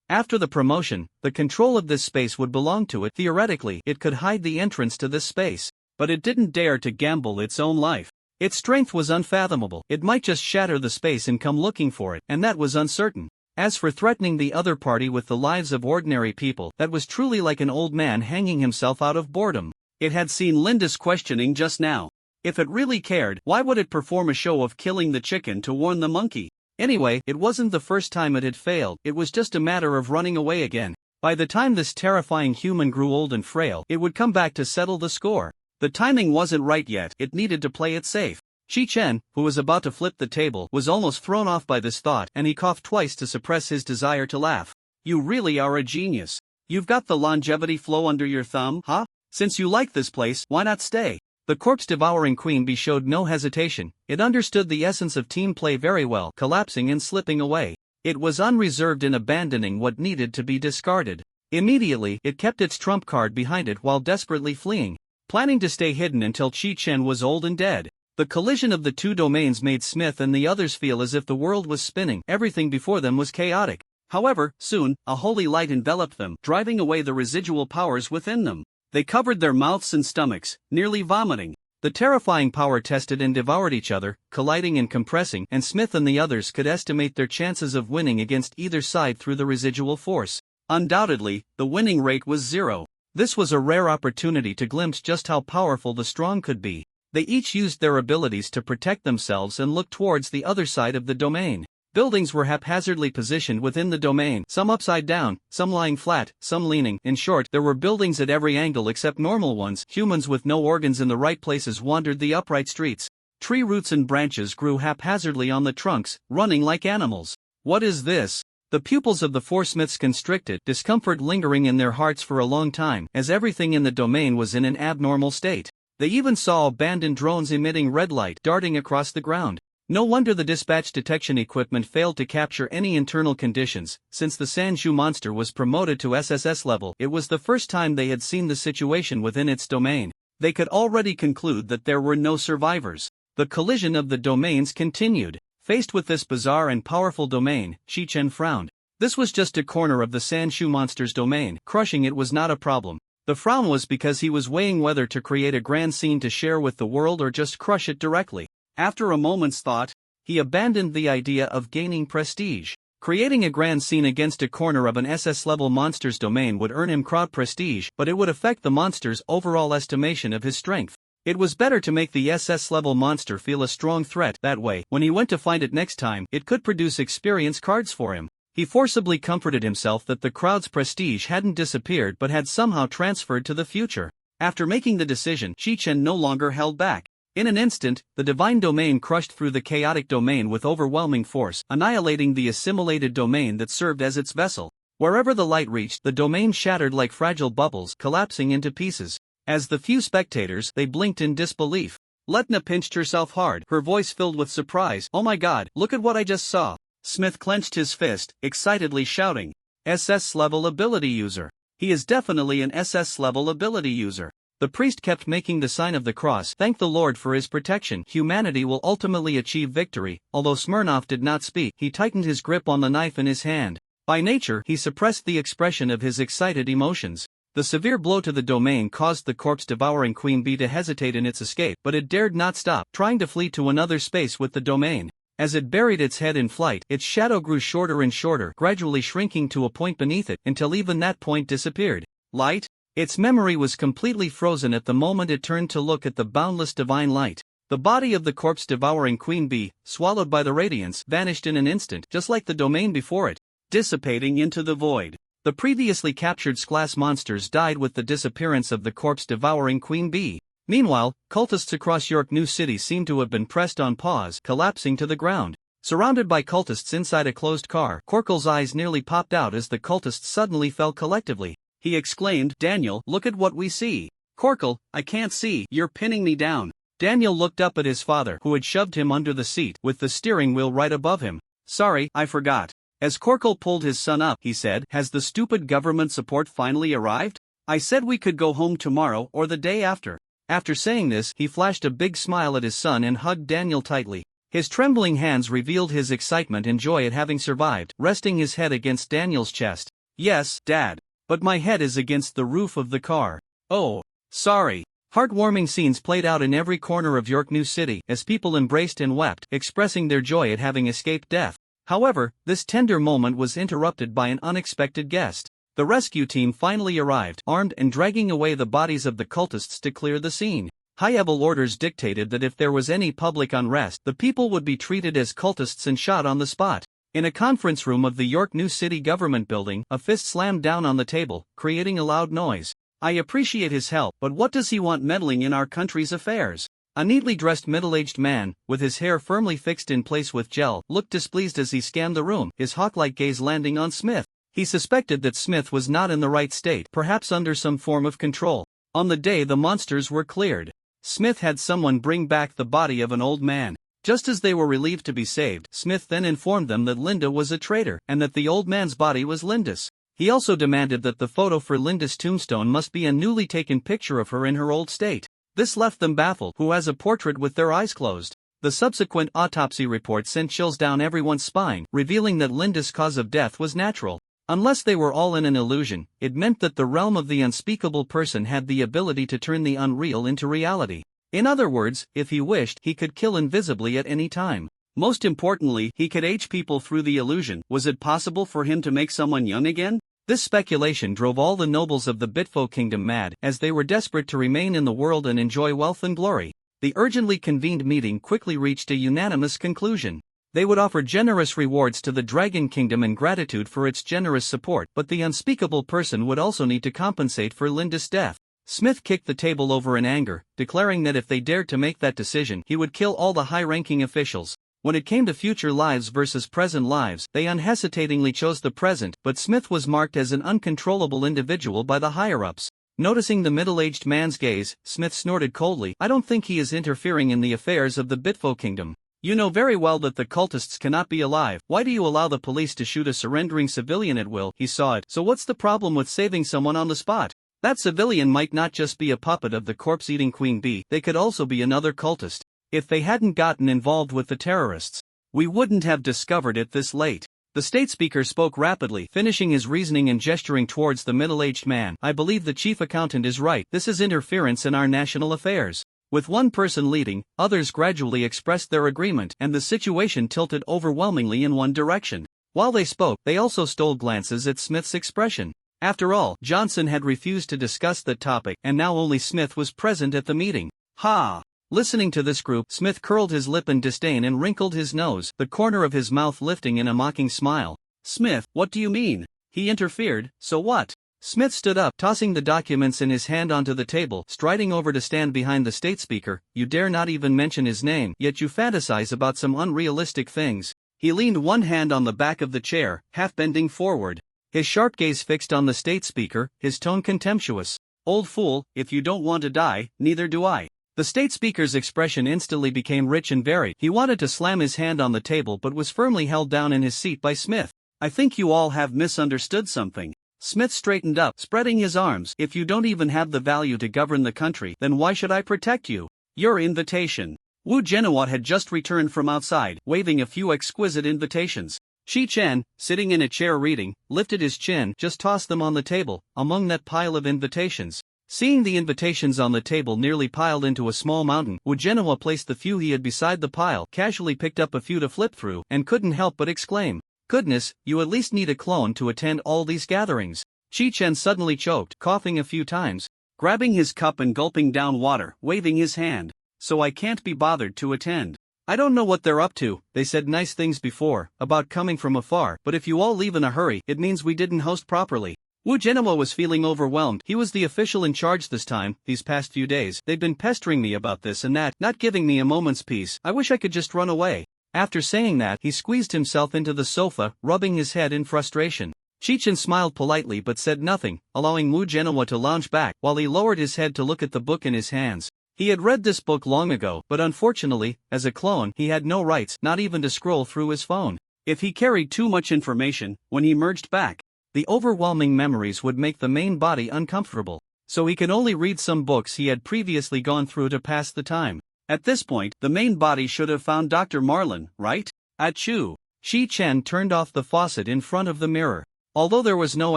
After the promotion, the control of this space would belong to it. Theoretically, it could hide the entrance to this space. But it didn't dare to gamble its own life. Its strength was unfathomable. It might just shatter the space and come looking for it, and that was uncertain. As for threatening the other party with the lives of ordinary people, that was truly like an old man hanging himself out of boredom. It had seen Linda's questioning just now. If it really cared, why would it perform a show of killing the chicken to warn the monkey? Anyway, it wasn't the first time it had failed, it was just a matter of running away again. By the time this terrifying human grew old and frail, it would come back to settle the score. The timing wasn't right yet, it needed to play it safe. Chi-Chen, who was about to flip the table, was almost thrown off by this thought, and he coughed twice to suppress his desire to laugh. You really are a genius. You've got the longevity flow under your thumb, huh? Since you like this place, why not stay? The corpse-devouring queen bee showed no hesitation. It understood the essence of team play very well, collapsing and slipping away. It was unreserved in abandoning what needed to be discarded. Immediately, it kept its trump card behind it while desperately fleeing, planning to stay hidden until Chi-Chen was old and dead. The collision of the two domains made Smith and the others feel as if the world was spinning. Everything before them was chaotic. However, soon, a holy light enveloped them, driving away the residual powers within them. They covered their mouths and stomachs, nearly vomiting. The terrifying power tested and devoured each other, colliding and compressing, and Smith and the others could estimate their chances of winning against either side through the residual force. Undoubtedly, the winning rate was 0. This was a rare opportunity to glimpse just how powerful the strong could be. They each used their abilities to protect themselves and look towards the other side of the domain. Buildings were haphazardly positioned within the domain, some upside down, some lying flat, some leaning. In short, there were buildings at every angle except normal ones. Humans with no organs in the right places wandered the upright streets. Tree roots and branches grew haphazardly on the trunks, running like animals. What is this? The pupils of the four Smiths constricted, discomfort lingering in their hearts for a long time, as everything in the domain was in an abnormal state. They even saw abandoned drones emitting red light darting across the ground. No wonder the dispatch detection equipment failed to capture any internal conditions. Since the Sanju monster was promoted to SSS level, it was the first time they had seen the situation within its domain. They could already conclude that there were no survivors. The collision of the domains continued. Faced with this bizarre and powerful domain, Chi-Chen frowned. This was just a corner of the Sanju monster's domain. Crushing it was not a problem. The frown was because he was weighing whether to create a grand scene to share with the world or just crush it directly. After a moment's thought, he abandoned the idea of gaining prestige. Creating a grand scene against a corner of an SS-level monster's domain would earn him crowd prestige, but it would affect the monster's overall estimation of his strength. It was better to make the SS-level monster feel a strong threat. That way, when he went to find it next time, it could produce experience cards for him. He forcibly comforted himself that the crowd's prestige hadn't disappeared but had somehow transferred to the future. After making the decision, Chi-Chen no longer held back. In an instant, the divine domain crushed through the chaotic domain with overwhelming force, annihilating the assimilated domain that served as its vessel. Wherever the light reached, the domain shattered like fragile bubbles, collapsing into pieces. As the few spectators, they blinked in disbelief. Letna pinched herself hard, her voice filled with surprise. Oh my god, look at what I just saw. Smith clenched his fist, excitedly shouting. SS-level ability user. He is definitely an SS-level ability user. The priest kept making the sign of the cross. Thank the Lord for his protection. Humanity will ultimately achieve victory. Although Smirnov did not speak, he tightened his grip on the knife in his hand. By nature, he suppressed the expression of his excited emotions. The severe blow to the domain caused the corpse-devouring queen bee to hesitate in its escape, but it dared not stop, trying to flee to another space with the domain. As it buried its head in flight, its shadow grew shorter and shorter, gradually shrinking to a point beneath it, until even that point disappeared. Light? Its memory was completely frozen at the moment it turned to look at the boundless divine light. The body of the corpse-devouring queen bee, swallowed by the radiance, vanished in an instant, just like the domain before it, dissipating into the void. The previously captured glass monsters died with the disappearance of the corpse-devouring queen bee. Meanwhile, cultists across York New City seemed to have been pressed on pause, collapsing to the ground. Surrounded by cultists inside a closed car, Corkle's eyes nearly popped out as the cultists suddenly fell collectively. He exclaimed, "Daniel, look at what we see." "Corkle, I can't see, you're pinning me down." Daniel looked up at his father, who had shoved him under the seat, with the steering wheel right above him. "Sorry, I forgot." As Corkle pulled his son up, he said, "Has the stupid government support finally arrived? I said we could go home tomorrow or the day after." After saying this, he flashed a big smile at his son and hugged Daniel tightly. His trembling hands revealed his excitement and joy at having survived, resting his head against Daniel's chest. "Yes, Dad. But my head is against the roof of the car." "Oh, sorry." Heartwarming scenes played out in every corner of York New City as people embraced and wept, expressing their joy at having escaped death. However, this tender moment was interrupted by an unexpected guest. The rescue team finally arrived, armed and dragging away the bodies of the cultists to clear the scene. High-level orders dictated that if there was any public unrest, the people would be treated as cultists and shot on the spot. In a conference room of the York New City government building, a fist slammed down on the table, creating a loud noise. "I appreciate his help, but what does he want meddling in our country's affairs?" A neatly dressed middle-aged man, with his hair firmly fixed in place with gel, looked displeased as he scanned the room, his hawk-like gaze landing on Smith. He suspected that Smith was not in the right state, perhaps under some form of control. On the day the monsters were cleared, Smith had someone bring back the body of an old man. Just as they were relieved to be saved, Smith then informed them that Linda was a traitor, and that the old man's body was Linda's. He also demanded that the photo for Linda's tombstone must be a newly taken picture of her in her old state. This left them baffled. Who has a portrait with their eyes closed? The subsequent autopsy report sent chills down everyone's spine, revealing that Linda's cause of death was natural. Unless they were all in an illusion, it meant that the realm of the unspeakable person had the ability to turn the unreal into reality. In other words, if he wished, he could kill invisibly at any time. Most importantly, he could age people through the illusion. Was it possible for him to make someone young again? This speculation drove all the nobles of the Bitfo kingdom mad, as they were desperate to remain in the world and enjoy wealth and glory. The urgently convened meeting quickly reached a unanimous conclusion. They would offer generous rewards to the Dragon Kingdom in gratitude for its generous support, but the unspeakable person would also need to compensate for Linda's death. Smith kicked the table over in anger, declaring that if they dared to make that decision, he would kill all the high-ranking officials. When it came to future lives versus present lives, they unhesitatingly chose the present, but Smith was marked as an uncontrollable individual by the higher-ups. Noticing the middle-aged man's gaze, Smith snorted coldly, "I don't think he is interfering in the affairs of the Bitfo kingdom. You know very well that the cultists cannot be alive. Why do you allow the police to shoot a surrendering civilian at will?" He saw it. "So what's the problem with saving someone on the spot? That civilian might not just be a puppet of the corpse-eating queen bee, they could also be another cultist. If they hadn't gotten involved with the terrorists, we wouldn't have discovered it this late." The state speaker spoke rapidly, finishing his reasoning and gesturing towards the middle-aged man. "I believe the chief accountant is right. This is interference in our national affairs." With one person leading, others gradually expressed their agreement, and the situation tilted overwhelmingly in one direction. While they spoke, they also stole glances at Smith's expression. After all, Johnson had refused to discuss that topic, and now only Smith was present at the meeting. Ha! Listening to this group, Smith curled his lip in disdain and wrinkled his nose, the corner of his mouth lifting in a mocking smile. "Smith, what do you mean? He interfered, so what?" Smith stood up, tossing the documents in his hand onto the table, striding over to stand behind the state speaker. "You dare not even mention his name, yet you fantasize about some unrealistic things." He leaned one hand on the back of the chair, half bending forward. His sharp gaze fixed on the state speaker, his tone contemptuous. "Old fool, if you don't want to die, neither do I." The state speaker's expression instantly became rich and varied. He wanted to slam his hand on the table but was firmly held down in his seat by Smith. "I think you all have misunderstood something. Smith straightened up, spreading his arms. If you don't even have the value to govern the country, then why should I protect you? Your invitation. Wu Genoa had just returned from outside, waving a few exquisite invitations. Shi Chen, sitting in a chair reading, lifted his chin, just tossed them on the table, among that pile of invitations. Seeing the invitations on the table nearly piled into a small mountain, Wu Genoa placed the few he had beside the pile, casually picked up a few to flip through, and couldn't help but exclaim, "Goodness, you at least need a clone to attend all these gatherings." Shi Chen suddenly choked, coughing a few times, grabbing his cup and gulping down water, waving his hand. "So I can't be bothered to attend. I don't know what they're up to. They said nice things before, about coming from afar, but if you all leave in a hurry, it means we didn't host properly." Wu Genoa was feeling overwhelmed. He was the official in charge this time. These past few days, they'd been pestering me about this and that, not giving me a moment's peace. I wish I could just run away. After saying that, he squeezed himself into the sofa, rubbing his head in frustration. Chi-Chin smiled politely but said nothing, allowing Wu Genoa to lounge back, while he lowered his head to look at the book in his hands. He had read this book long ago, but unfortunately, as a clone, he had no rights, not even to scroll through his phone. If he carried too much information, when he merged back, the overwhelming memories would make the main body uncomfortable, so he could only read some books he had previously gone through to pass the time. At this point, the main body should have found Dr. Marlin, right? Achoo! Shi Chen turned off the faucet in front of the mirror. Although there was no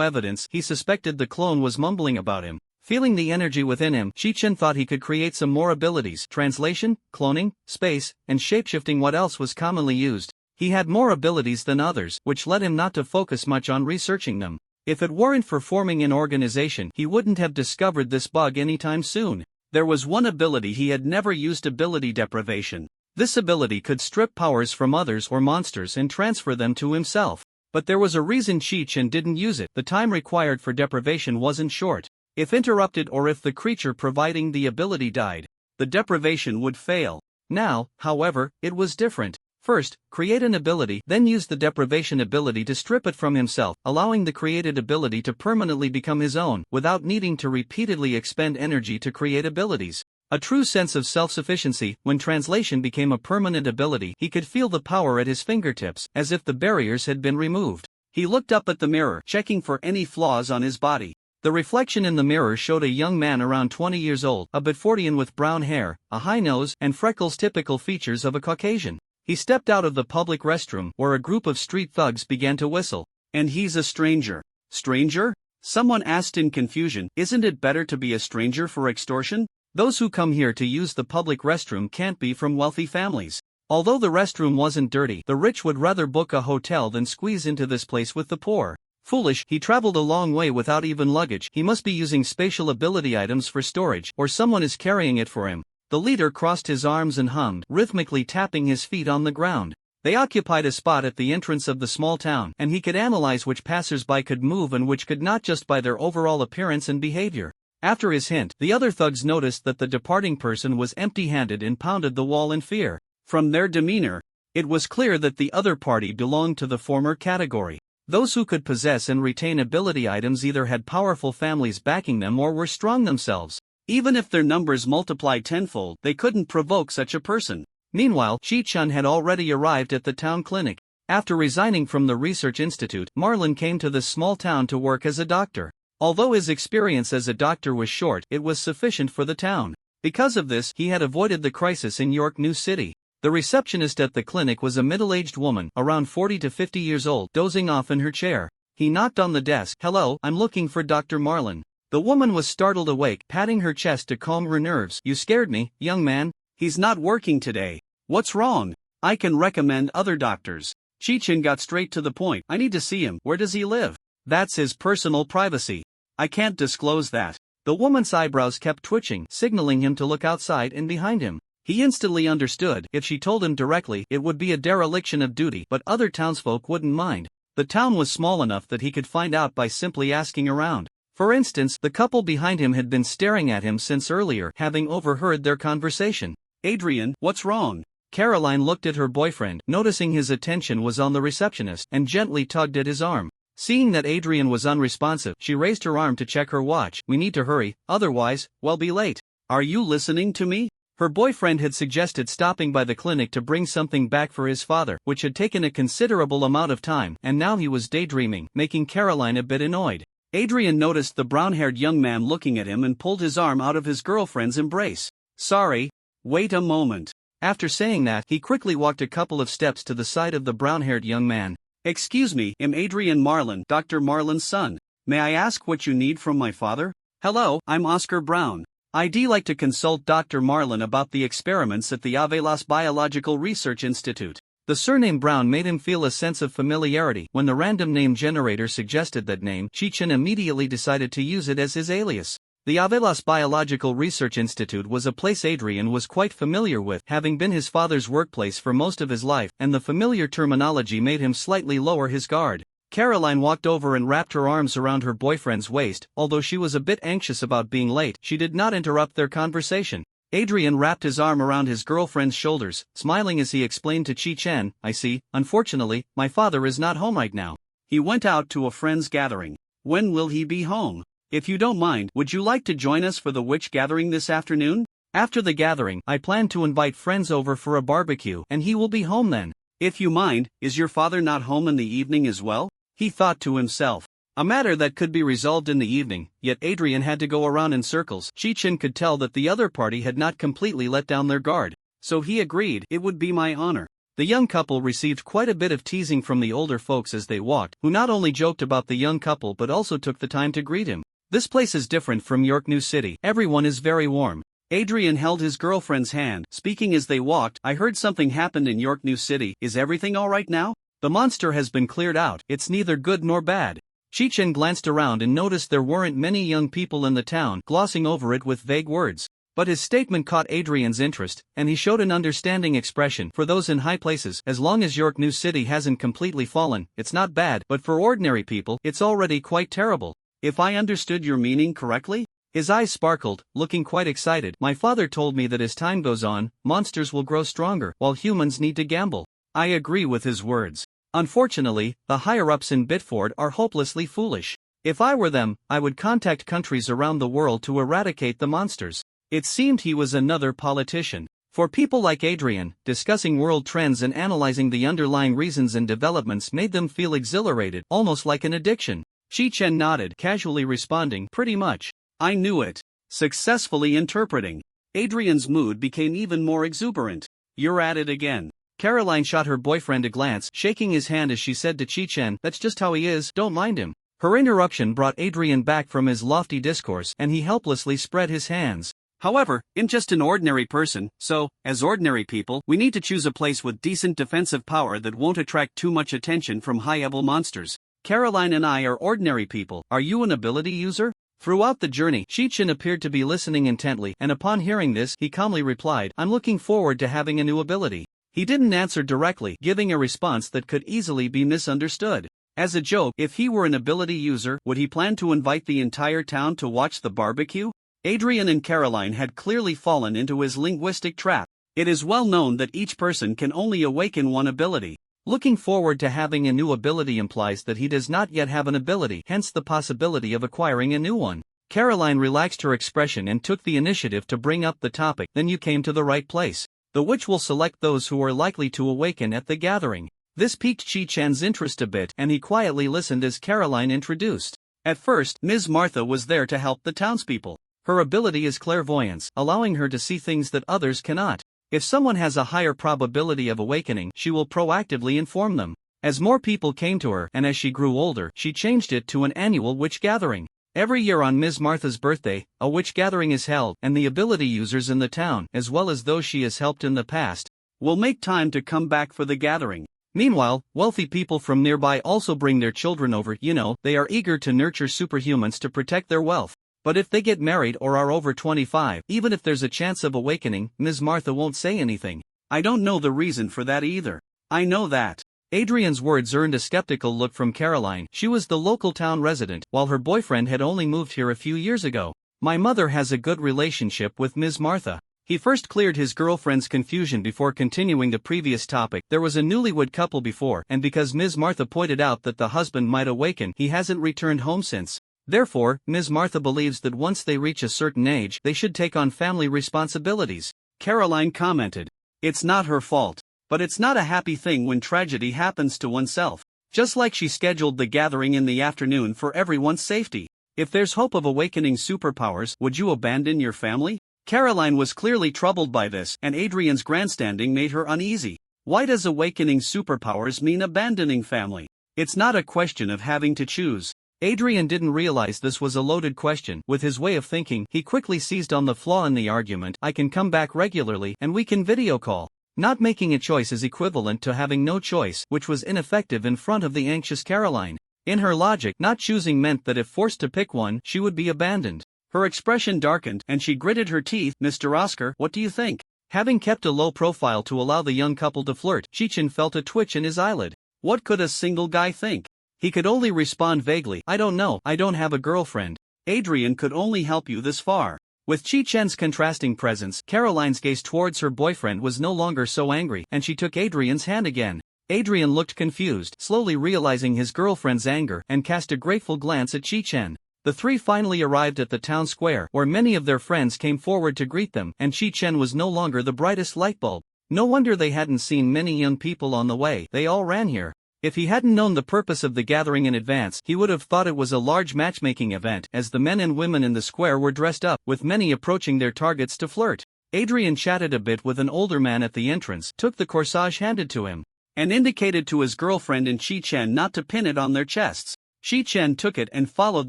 evidence, he suspected the clone was mumbling about him. Feeling the energy within him, Shi Chen thought he could create some more abilities: translation, cloning, space, and shapeshifting. What else was commonly used? He had more abilities than others, which led him not to focus much on researching them. If it weren't for forming an organization, he wouldn't have discovered this bug anytime soon. There was one ability he had never used: ability deprivation. This ability could strip powers from others or monsters and transfer them to himself. But there was a reason Shi Chen didn't use it. The time required for deprivation wasn't short. If interrupted or if the creature providing the ability died, the deprivation would fail. Now, however, it was different. First, create an ability, then use the deprivation ability to strip it from himself, allowing the created ability to permanently become his own, without needing to repeatedly expend energy to create abilities. A true sense of self-sufficiency. When translation became a permanent ability, he could feel the power at his fingertips, as if the barriers had been removed. He looked up at the mirror, checking for any flaws on his body. The reflection in the mirror showed a young man around 20 years old, a bit Fortean, with brown hair, a high nose, and freckles typical features of a Caucasian. He stepped out of the public restroom, where a group of street thugs began to whistle. "And he's a stranger." "Stranger?" someone asked in confusion. "Isn't it better to be a stranger for extortion? Those who come here to use the public restroom can't be from wealthy families." Although the restroom wasn't dirty, the rich would rather book a hotel than squeeze into this place with the poor. Foolish, he traveled a long way without even luggage. He must be using spatial ability items for storage, or someone is carrying it for him. The leader crossed his arms and hummed, rhythmically tapping his feet on the ground. They occupied a spot at the entrance of the small town, and he could analyze which passers-by could move and which could not just by their overall appearance and behavior. After his hint, the other thugs noticed that the departing person was empty-handed and pounded the wall in fear. From their demeanor, it was clear that the other party belonged to the former category. Those who could possess and retain ability items either had powerful families backing them or were strong themselves. Even if their numbers multiplied tenfold, they couldn't provoke such a person. Meanwhile, Chi-Chun had already arrived at the town clinic. After resigning from the research institute, Marlin came to this small town to work as a doctor. Although his experience as a doctor was short, it was sufficient for the town. Because of this, he had avoided the crisis in York New City. The receptionist at the clinic was a middle-aged woman, around 40 to 50 years old, dozing off in her chair. He knocked on the desk. "Hello, I'm looking for Dr. Marlin." The woman was startled awake, patting her chest to calm her nerves. "You scared me, young man. He's not working today." "What's wrong? I can recommend other doctors." Chi-Chin got straight to the point. "I need to see him." "Where does he live?" "That's his personal privacy. I can't disclose that." The woman's eyebrows kept twitching, signaling him to look outside and behind him. He instantly understood. If she told him directly, it would be a dereliction of duty, but other townsfolk wouldn't mind. The town was small enough that he could find out by simply asking around. For instance, the couple behind him had been staring at him since earlier, having overheard their conversation. "Adrian, what's wrong?" Caroline looked at her boyfriend, noticing his attention was on the receptionist, and gently tugged at his arm. Seeing that Adrian was unresponsive, she raised her arm to check her watch. "We need to hurry, otherwise, we'll be late." "Are you listening to me?" Her boyfriend had suggested stopping by the clinic to bring something back for his father, which had taken a considerable amount of time, and now he was daydreaming, making Caroline a bit annoyed. Adrian noticed the brown-haired young man looking at him and pulled his arm out of his girlfriend's embrace. Sorry. Wait a moment. After saying that, he quickly walked a couple of steps to the side of the brown-haired young man. Excuse me, I'm Adrian Marlin, Dr. Marlin's son. May I ask what you need from my father? Hello, I'm Oscar Brown. I'd like to consult Dr. Marlin about the experiments at the Avelas Biological Research Institute. The surname Brown made him feel a sense of familiarity. When the random name generator suggested that name, Chi-Chin immediately decided to use it as his alias. The Avelas Biological Research Institute was a place Adrian was quite familiar with, having been his father's workplace for most of his life, and the familiar terminology made him slightly lower his guard. Caroline walked over and wrapped her arms around her boyfriend's waist. Although she was a bit anxious about being late, she did not interrupt their conversation. Adrian wrapped his arm around his girlfriend's shoulders, smiling as he explained to Chi-Chen, I see, unfortunately, my father is not home right now. He went out to a friend's gathering. When will he be home? If you don't mind, would you like to join us for the witch gathering this afternoon? After the gathering, I plan to invite friends over for a barbecue, and he will be home then. If you mind, is your father not home in the evening as well? He thought to himself. A matter that could be resolved in the evening, yet Adrian had to go around in circles. Chi-Chin could tell that the other party had not completely let down their guard. So he agreed, it would be my honor. The young couple received quite a bit of teasing from the older folks as they walked, who not only joked about the young couple but also took the time to greet him. This place is different from York New City. Everyone is very warm. Adrian held his girlfriend's hand, speaking as they walked. I heard something happened in York New City. Is everything alright now? The monster has been cleared out. It's neither good nor bad. Chi-Chin glanced around and noticed there weren't many young people in the town, glossing over it with vague words. But his statement caught Adrian's interest, and he showed an understanding expression. For those in high places, as long as York New City hasn't completely fallen, it's not bad, but for ordinary people, it's already quite terrible. If I understood your meaning correctly? His eyes sparkled, looking quite excited. My father told me that as time goes on, monsters will grow stronger, while humans need to gamble. I agree with his words. Unfortunately, the higher-ups in Bitford are hopelessly foolish. If I were them, I would contact countries around the world to eradicate the monsters. It seemed he was another politician. For people like Adrian, discussing world trends and analyzing the underlying reasons and developments made them feel exhilarated, almost like an addiction. Chi-Chen nodded, casually responding, pretty much. I knew it. Successfully interpreting. Adrian's mood became even more exuberant. You're at it again. Caroline shot her boyfriend a glance, shaking his hand as she said to Chi-Chen, that's just how he is, don't mind him. Her interruption brought Adrian back from his lofty discourse, and he helplessly spread his hands. However, I'm just an ordinary person, so, as ordinary people, we need to choose a place with decent defensive power that won't attract too much attention from high-level monsters. Caroline and I are ordinary people. Are you an ability user? Throughout the journey, Chi-Chin appeared to be listening intently, and upon hearing this, he calmly replied, I'm looking forward to having a new ability. He didn't answer directly, giving a response that could easily be misunderstood. As a joke, if he were an ability user, would he plan to invite the entire town to watch the barbecue? Adrian and Caroline had clearly fallen into his linguistic trap. It is well known that each person can only awaken one ability. Looking forward to having a new ability implies that he does not yet have an ability, hence the possibility of acquiring a new one. Caroline relaxed her expression and took the initiative to bring up the topic. Then you came to the right place. The witch will select those who are likely to awaken at the gathering. This piqued Chi-Chan's interest a bit, and he quietly listened as Caroline introduced. At first, Ms. Martha was there to help the townspeople. Her ability is clairvoyance, allowing her to see things that others cannot. If someone has a higher probability of awakening, she will proactively inform them. As more people came to her, and as she grew older, she changed it to an annual witch gathering. Every year on Ms. Martha's birthday, a witch gathering is held, and the ability users in the town, as well as those she has helped in the past, will make time to come back for the gathering. Meanwhile, wealthy people from nearby also bring their children over. They are eager to nurture superhumans to protect their wealth. But if they get married or are over 25, even if there's a chance of awakening, Ms. Martha won't say anything. I don't know the reason for that either. I know that. Adrian's words earned a skeptical look from Caroline. She was the local town resident, while her boyfriend had only moved here a few years ago. My mother has a good relationship with Ms. Martha. He first cleared his girlfriend's confusion before continuing the previous topic. There was a newlywed couple before, and because Ms. Martha pointed out that the husband might awaken, he hasn't returned home since. Therefore, Ms. Martha believes that once they reach a certain age, they should take on family responsibilities. Caroline commented. It's not her fault. But it's not a happy thing when tragedy happens to oneself. Just like she scheduled the gathering in the afternoon for everyone's safety. If there's hope of awakening superpowers, would you abandon your family? Caroline was clearly troubled by this, and Adrian's grandstanding made her uneasy. Why does awakening superpowers mean abandoning family? It's not a question of having to choose. Adrian didn't realize this was a loaded question. With his way of thinking, he quickly seized on the flaw in the argument. I can come back regularly and we can video call. Not making a choice is equivalent to having no choice, which was ineffective in front of the anxious Caroline. In her logic, not choosing meant that if forced to pick one, she would be abandoned. Her expression darkened, and she gritted her teeth. Mr. Oscar, what do you think? Having kept a low profile to allow the young couple to flirt, Chichin felt a twitch in his eyelid. What could a single guy think? He could only respond vaguely, I don't know, I don't have a girlfriend. Adrian could only help you this far. With Chichen's contrasting presence, Caroline's gaze towards her boyfriend was no longer so angry, and she took Adrian's hand again. Adrian looked confused, slowly realizing his girlfriend's anger, and cast a grateful glance at Chichen. The three finally arrived at the town square, where many of their friends came forward to greet them, and Chichen was no longer the brightest light bulb. No wonder they hadn't seen many young people on the way, they all ran here. If he hadn't known the purpose of the gathering in advance, he would have thought it was a large matchmaking event, as the men and women in the square were dressed up, with many approaching their targets to flirt. Adrian chatted a bit with an older man at the entrance, took the corsage handed to him, and indicated to his girlfriend and Chichen not to pin it on their chests. Chichen took it and followed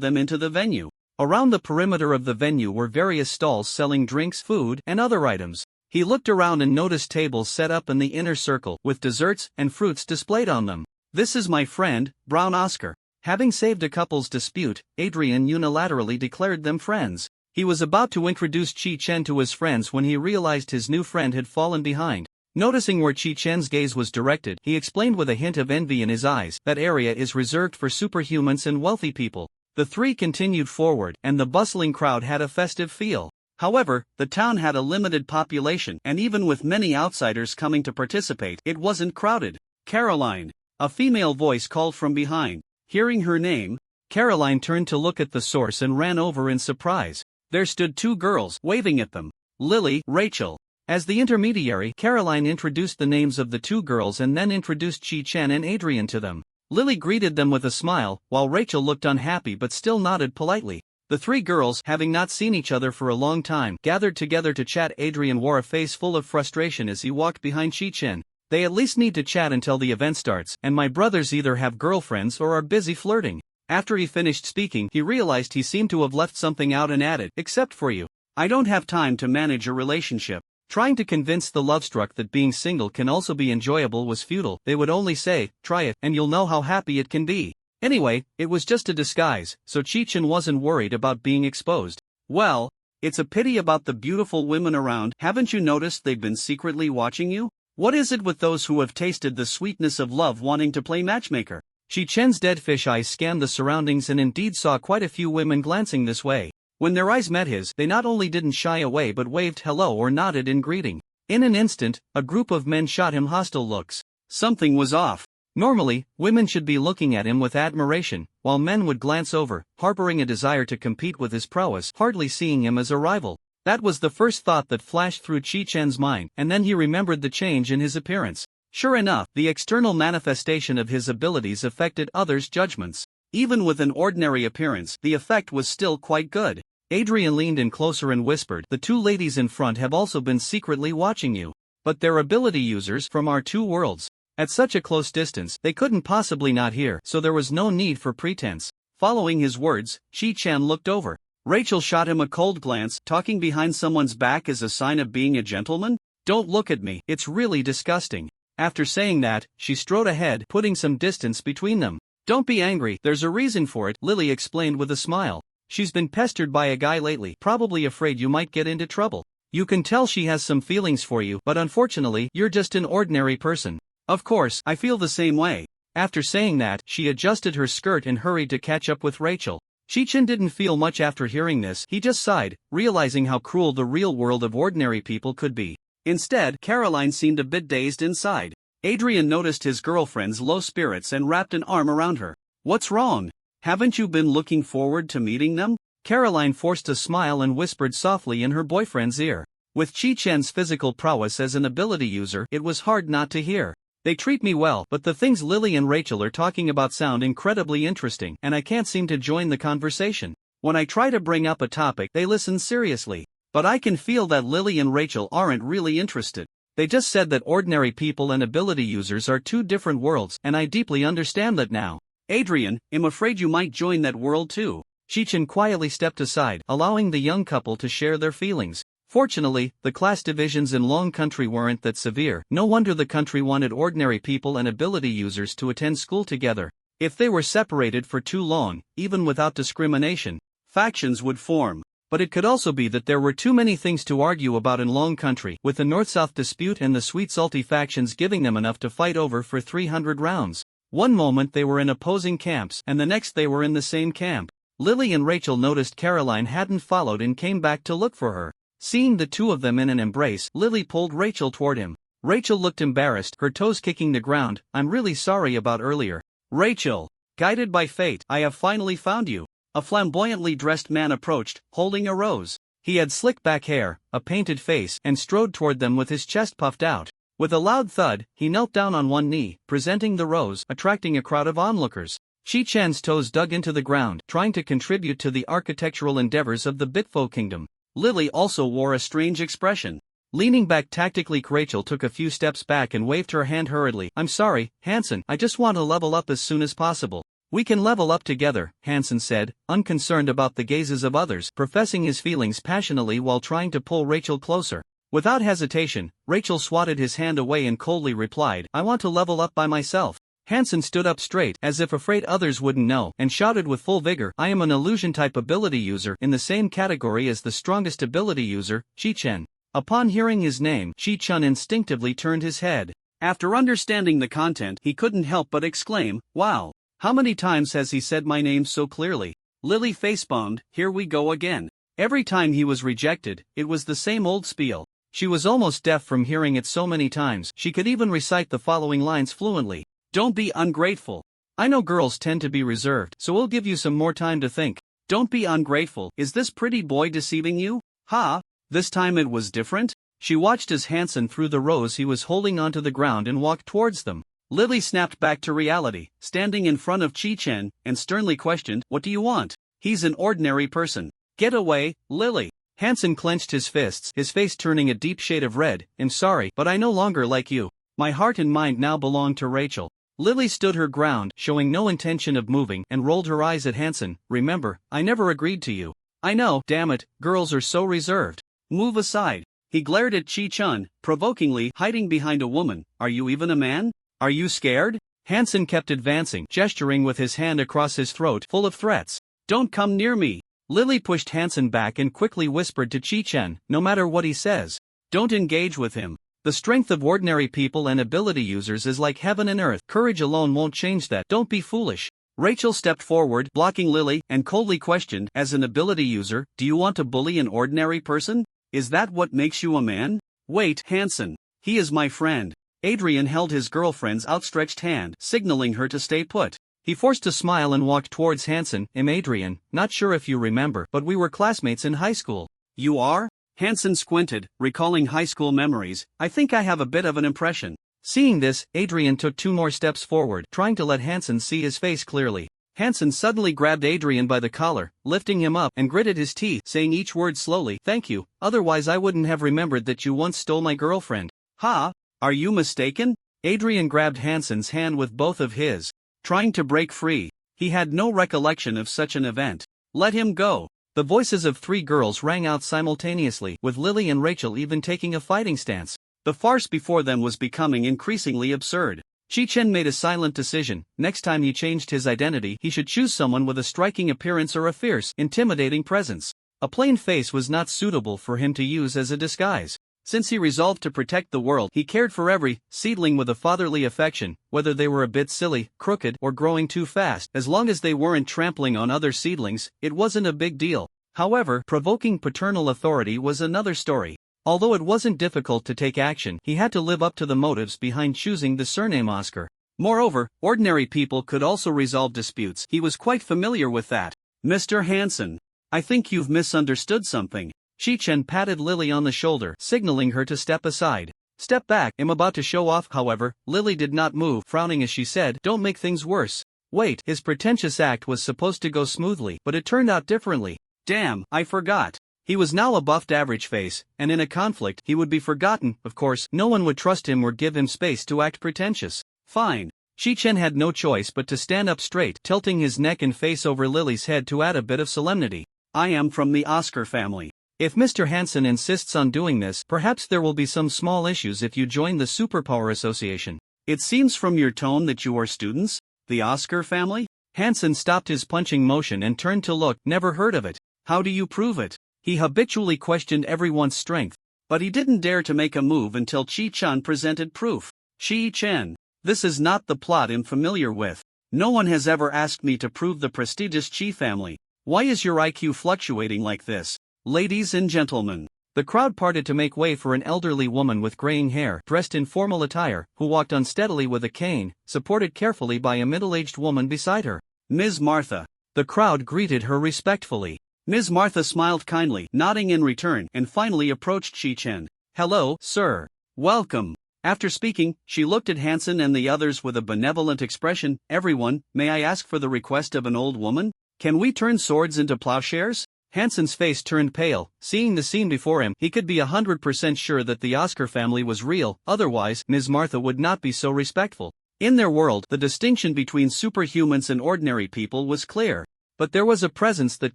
them into the venue. Around the perimeter of the venue were various stalls selling drinks, food, and other items. He looked around and noticed tables set up in the inner circle, with desserts and fruits displayed on them. This is my friend, Brown Oscar. Having saved a couple's dispute, Adrian unilaterally declared them friends. He was about to introduce Chi-Chen to his friends when he realized his new friend had fallen behind. Noticing where Chi-Chen's gaze was directed, he explained with a hint of envy in his eyes, that area is reserved for superhumans and wealthy people. The three continued forward, and the bustling crowd had a festive feel. However, the town had a limited population, and even with many outsiders coming to participate, it wasn't crowded. Caroline. A female voice called from behind. Hearing her name, Caroline turned to look at the source and ran over in surprise. There stood two girls, waving at them. Lily, Rachel. As the intermediary, Caroline introduced the names of the two girls and then introduced Chi-Chen and Adrian to them. Lily greeted them with a smile, while Rachel looked unhappy but still nodded politely. The three girls, having not seen each other for a long time, gathered together to chat. Adrian wore a face full of frustration as he walked behind Chi-Chen. They at least need to chat until the event starts, and my brothers either have girlfriends or are busy flirting. After he finished speaking, he realized he seemed to have left something out and added, except for you. I don't have time to manage a relationship. Trying to convince the lovestruck that being single can also be enjoyable was futile. They would only say, try it, and you'll know how happy it can be. Anyway, it was just a disguise, so Chichen wasn't worried about being exposed. Well, it's a pity about the beautiful women around. Haven't you noticed they've been secretly watching you? What is it with those who have tasted the sweetness of love wanting to play matchmaker? Chi-Chen's dead fish eyes scanned the surroundings and indeed saw quite a few women glancing this way. When their eyes met his, they not only didn't shy away but waved hello or nodded in greeting. In an instant, a group of men shot him hostile looks. Something was off. Normally, women should be looking at him with admiration, while men would glance over, harboring a desire to compete with his prowess, hardly seeing him as a rival. That was the first thought that flashed through Chi-Chen's mind, and then he remembered the change in his appearance. Sure enough, the external manifestation of his abilities affected others' judgments. Even with an ordinary appearance, the effect was still quite good. Adrian leaned in closer and whispered, the two ladies in front have also been secretly watching you. But they're ability users from our two worlds. At such a close distance, they couldn't possibly not hear, so there was no need for pretense. Following his words, Chi-Chen looked over. Rachel shot him a cold glance. Talking behind someone's back is a sign of being a gentleman? Don't look at me, it's really disgusting. After saying that, she strode ahead, putting some distance between them. Don't be angry, there's a reason for it, Lily explained with a smile. She's been pestered by a guy lately, probably afraid you might get into trouble. You can tell she has some feelings for you, but unfortunately, you're just an ordinary person. Of course, I feel the same way. After saying that, she adjusted her skirt and hurried to catch up with Rachel. Chi-Chen didn't feel much after hearing this, he just sighed, realizing how cruel the real world of ordinary people could be. Instead, Caroline seemed a bit dazed inside. Adrian noticed his girlfriend's low spirits and wrapped an arm around her. What's wrong? Haven't you been looking forward to meeting them? Caroline forced a smile and whispered softly in her boyfriend's ear. With Chi-Chen's physical prowess as an ability user, it was hard not to hear. They treat me well, but the things Lily and Rachel are talking about sound incredibly interesting, and I can't seem to join the conversation. When I try to bring up a topic, they listen seriously. But I can feel that Lily and Rachel aren't really interested. They just said that ordinary people and ability users are two different worlds, and I deeply understand that now. Adrian, I'm afraid you might join that world too. Shichin quietly stepped aside, allowing the young couple to share their feelings. Fortunately, the class divisions in Long Country weren't that severe. No wonder the country wanted ordinary people and ability users to attend school together. If they were separated for too long, even without discrimination, factions would form. But it could also be that there were too many things to argue about in Long Country, with the North-South dispute and the Sweet Salty factions giving them enough to fight over for 300 rounds. One moment they were in opposing camps, and the next they were in the same camp. Lily and Rachel noticed Caroline hadn't followed and came back to look for her. Seeing the two of them in an embrace, Lily pulled Rachel toward him. Rachel looked embarrassed, her toes kicking the ground. I'm really sorry about earlier. Rachel, guided by fate, I have finally found you. A flamboyantly dressed man approached, holding a rose. He had slick back hair, a painted face, and strode toward them with his chest puffed out. With a loud thud, he knelt down on one knee, presenting the rose, attracting a crowd of onlookers. Chi-Chen's toes dug into the ground, trying to contribute to the architectural endeavors of the Bitfo kingdom. Lily also wore a strange expression. Leaning back tactically, Rachel took a few steps back and waved her hand hurriedly. I'm sorry, Hansen, I just want to level up as soon as possible. We can level up together, Hansen said, unconcerned about the gazes of others, professing his feelings passionately while trying to pull Rachel closer. Without hesitation, Rachel swatted his hand away and coldly replied, I want to level up by myself. Hansen stood up straight, as if afraid others wouldn't know, and shouted with full vigor, I am an illusion-type ability user in the same category as the strongest ability user, Chi-Chen. Upon hearing his name, Chi-Chun instinctively turned his head. After understanding the content, he couldn't help but exclaim, wow, how many times has he said my name so clearly? Lily facepalmed, here we go again. Every time he was rejected, it was the same old spiel. She was almost deaf from hearing it so many times. She could even recite the following lines fluently. Don't be ungrateful. I know girls tend to be reserved, so we'll give you some more time to think. Don't be ungrateful. Is this pretty boy deceiving you? Ha! This time it was different? She watched as Hansen threw the rose he was holding onto the ground and walked towards them. Lily snapped back to reality, standing in front of Chi-Chen, and sternly questioned, what do you want? He's an ordinary person. Get away, Lily. Hansen clenched his fists, his face turning a deep shade of red. I'm sorry, but I no longer like you. My heart and mind now belong to Rachel. Lily stood her ground, showing no intention of moving, and rolled her eyes at Hansen. Remember, I never agreed to you. I know, damn it, girls are so reserved. Move aside. He glared at Chi-Chun, provokingly, hiding behind a woman. Are you even a man? Are you scared? Hansen kept advancing, gesturing with his hand across his throat, full of threats. Don't come near me. Lily pushed Hansen back and quickly whispered to Chi-Chen, no matter what he says, don't engage with him. The strength of ordinary people and ability users is like heaven and earth. Courage alone won't change that. Don't be foolish. Rachel stepped forward, blocking Lily, and coldly questioned, as an ability user, do you want to bully an ordinary person? Is that what makes you a man? Wait, Hansen. He is my friend. Adrian held his girlfriend's outstretched hand, signaling her to stay put. He forced a smile and walked towards Hansen. I'm Adrian, not sure if you remember, but we were classmates in high school. You are? Hansen squinted, recalling high school memories. I think I have a bit of an impression. Seeing this, Adrian took 2 more steps forward, trying to let Hansen see his face clearly. Hansen suddenly grabbed Adrian by the collar, lifting him up, and gritted his teeth, saying each word slowly, thank you, otherwise I wouldn't have remembered that you once stole my girlfriend. Ha! Are you mistaken? Adrian grabbed Hansen's hand with both of his, trying to break free. He had no recollection of such an event. Let him go. The voices of 3 girls rang out simultaneously, with Lily and Rachel even taking a fighting stance. The farce before them was becoming increasingly absurd. Chi-Chen made a silent decision. Next time he changed his identity, he should choose someone with a striking appearance or a fierce, intimidating presence. A plain face was not suitable for him to use as a disguise. Since he resolved to protect the world, he cared for every seedling with a fatherly affection, whether they were a bit silly, crooked, or growing too fast. As long as they weren't trampling on other seedlings, it wasn't a big deal. However, provoking paternal authority was another story. Although it wasn't difficult to take action, he had to live up to the motives behind choosing the surname Oscar. Moreover, ordinary people could also resolve disputes. He was quite familiar with that. Mr. Hansen, I think you've misunderstood something. Chi-Chen patted Lily on the shoulder, signaling her to step aside. Step back, I'm about to show off. However, Lily did not move, frowning as she said, don't make things worse. Wait, his pretentious act was supposed to go smoothly, but it turned out differently. Damn, I forgot. He was now a buffed average face, and in a conflict, he would be forgotten. Of course, no one would trust him or give him space to act pretentious. Fine. Shi-chen had no choice but to stand up straight, tilting his neck and face over Lily's head to add a bit of solemnity. I am from the Oscar family. If Mr. Hansen insists on doing this, perhaps there will be some small issues if you join the Superpower Association. It seems from your tone that you are students? The Oscar family? Hansen stopped his punching motion and turned to look. Never heard of it. How do you prove it? He habitually questioned everyone's strength, but he didn't dare to make a move until Chi-chan presented proof. Chi-chen, this is not the plot I'm familiar with. No one has ever asked me to prove the prestigious Chi family. Why is your IQ fluctuating like this? Ladies and gentlemen. The crowd parted to make way for an elderly woman with graying hair, dressed in formal attire, who walked unsteadily with a cane, supported carefully by a middle-aged woman beside her. Ms. Martha. The crowd greeted her respectfully. Ms. Martha smiled kindly, nodding in return, and finally approached Chi-chen. Hello, sir. Welcome. After speaking, she looked at Hansen and the others with a benevolent expression. Everyone, may I ask for the request of an old woman? Can we turn swords into plowshares? Hansen's face turned pale. Seeing the scene before him, he could be 100% sure that the Oscar family was real, otherwise, Ms. Martha would not be so respectful. In their world, the distinction between superhumans and ordinary people was clear. But there was a presence that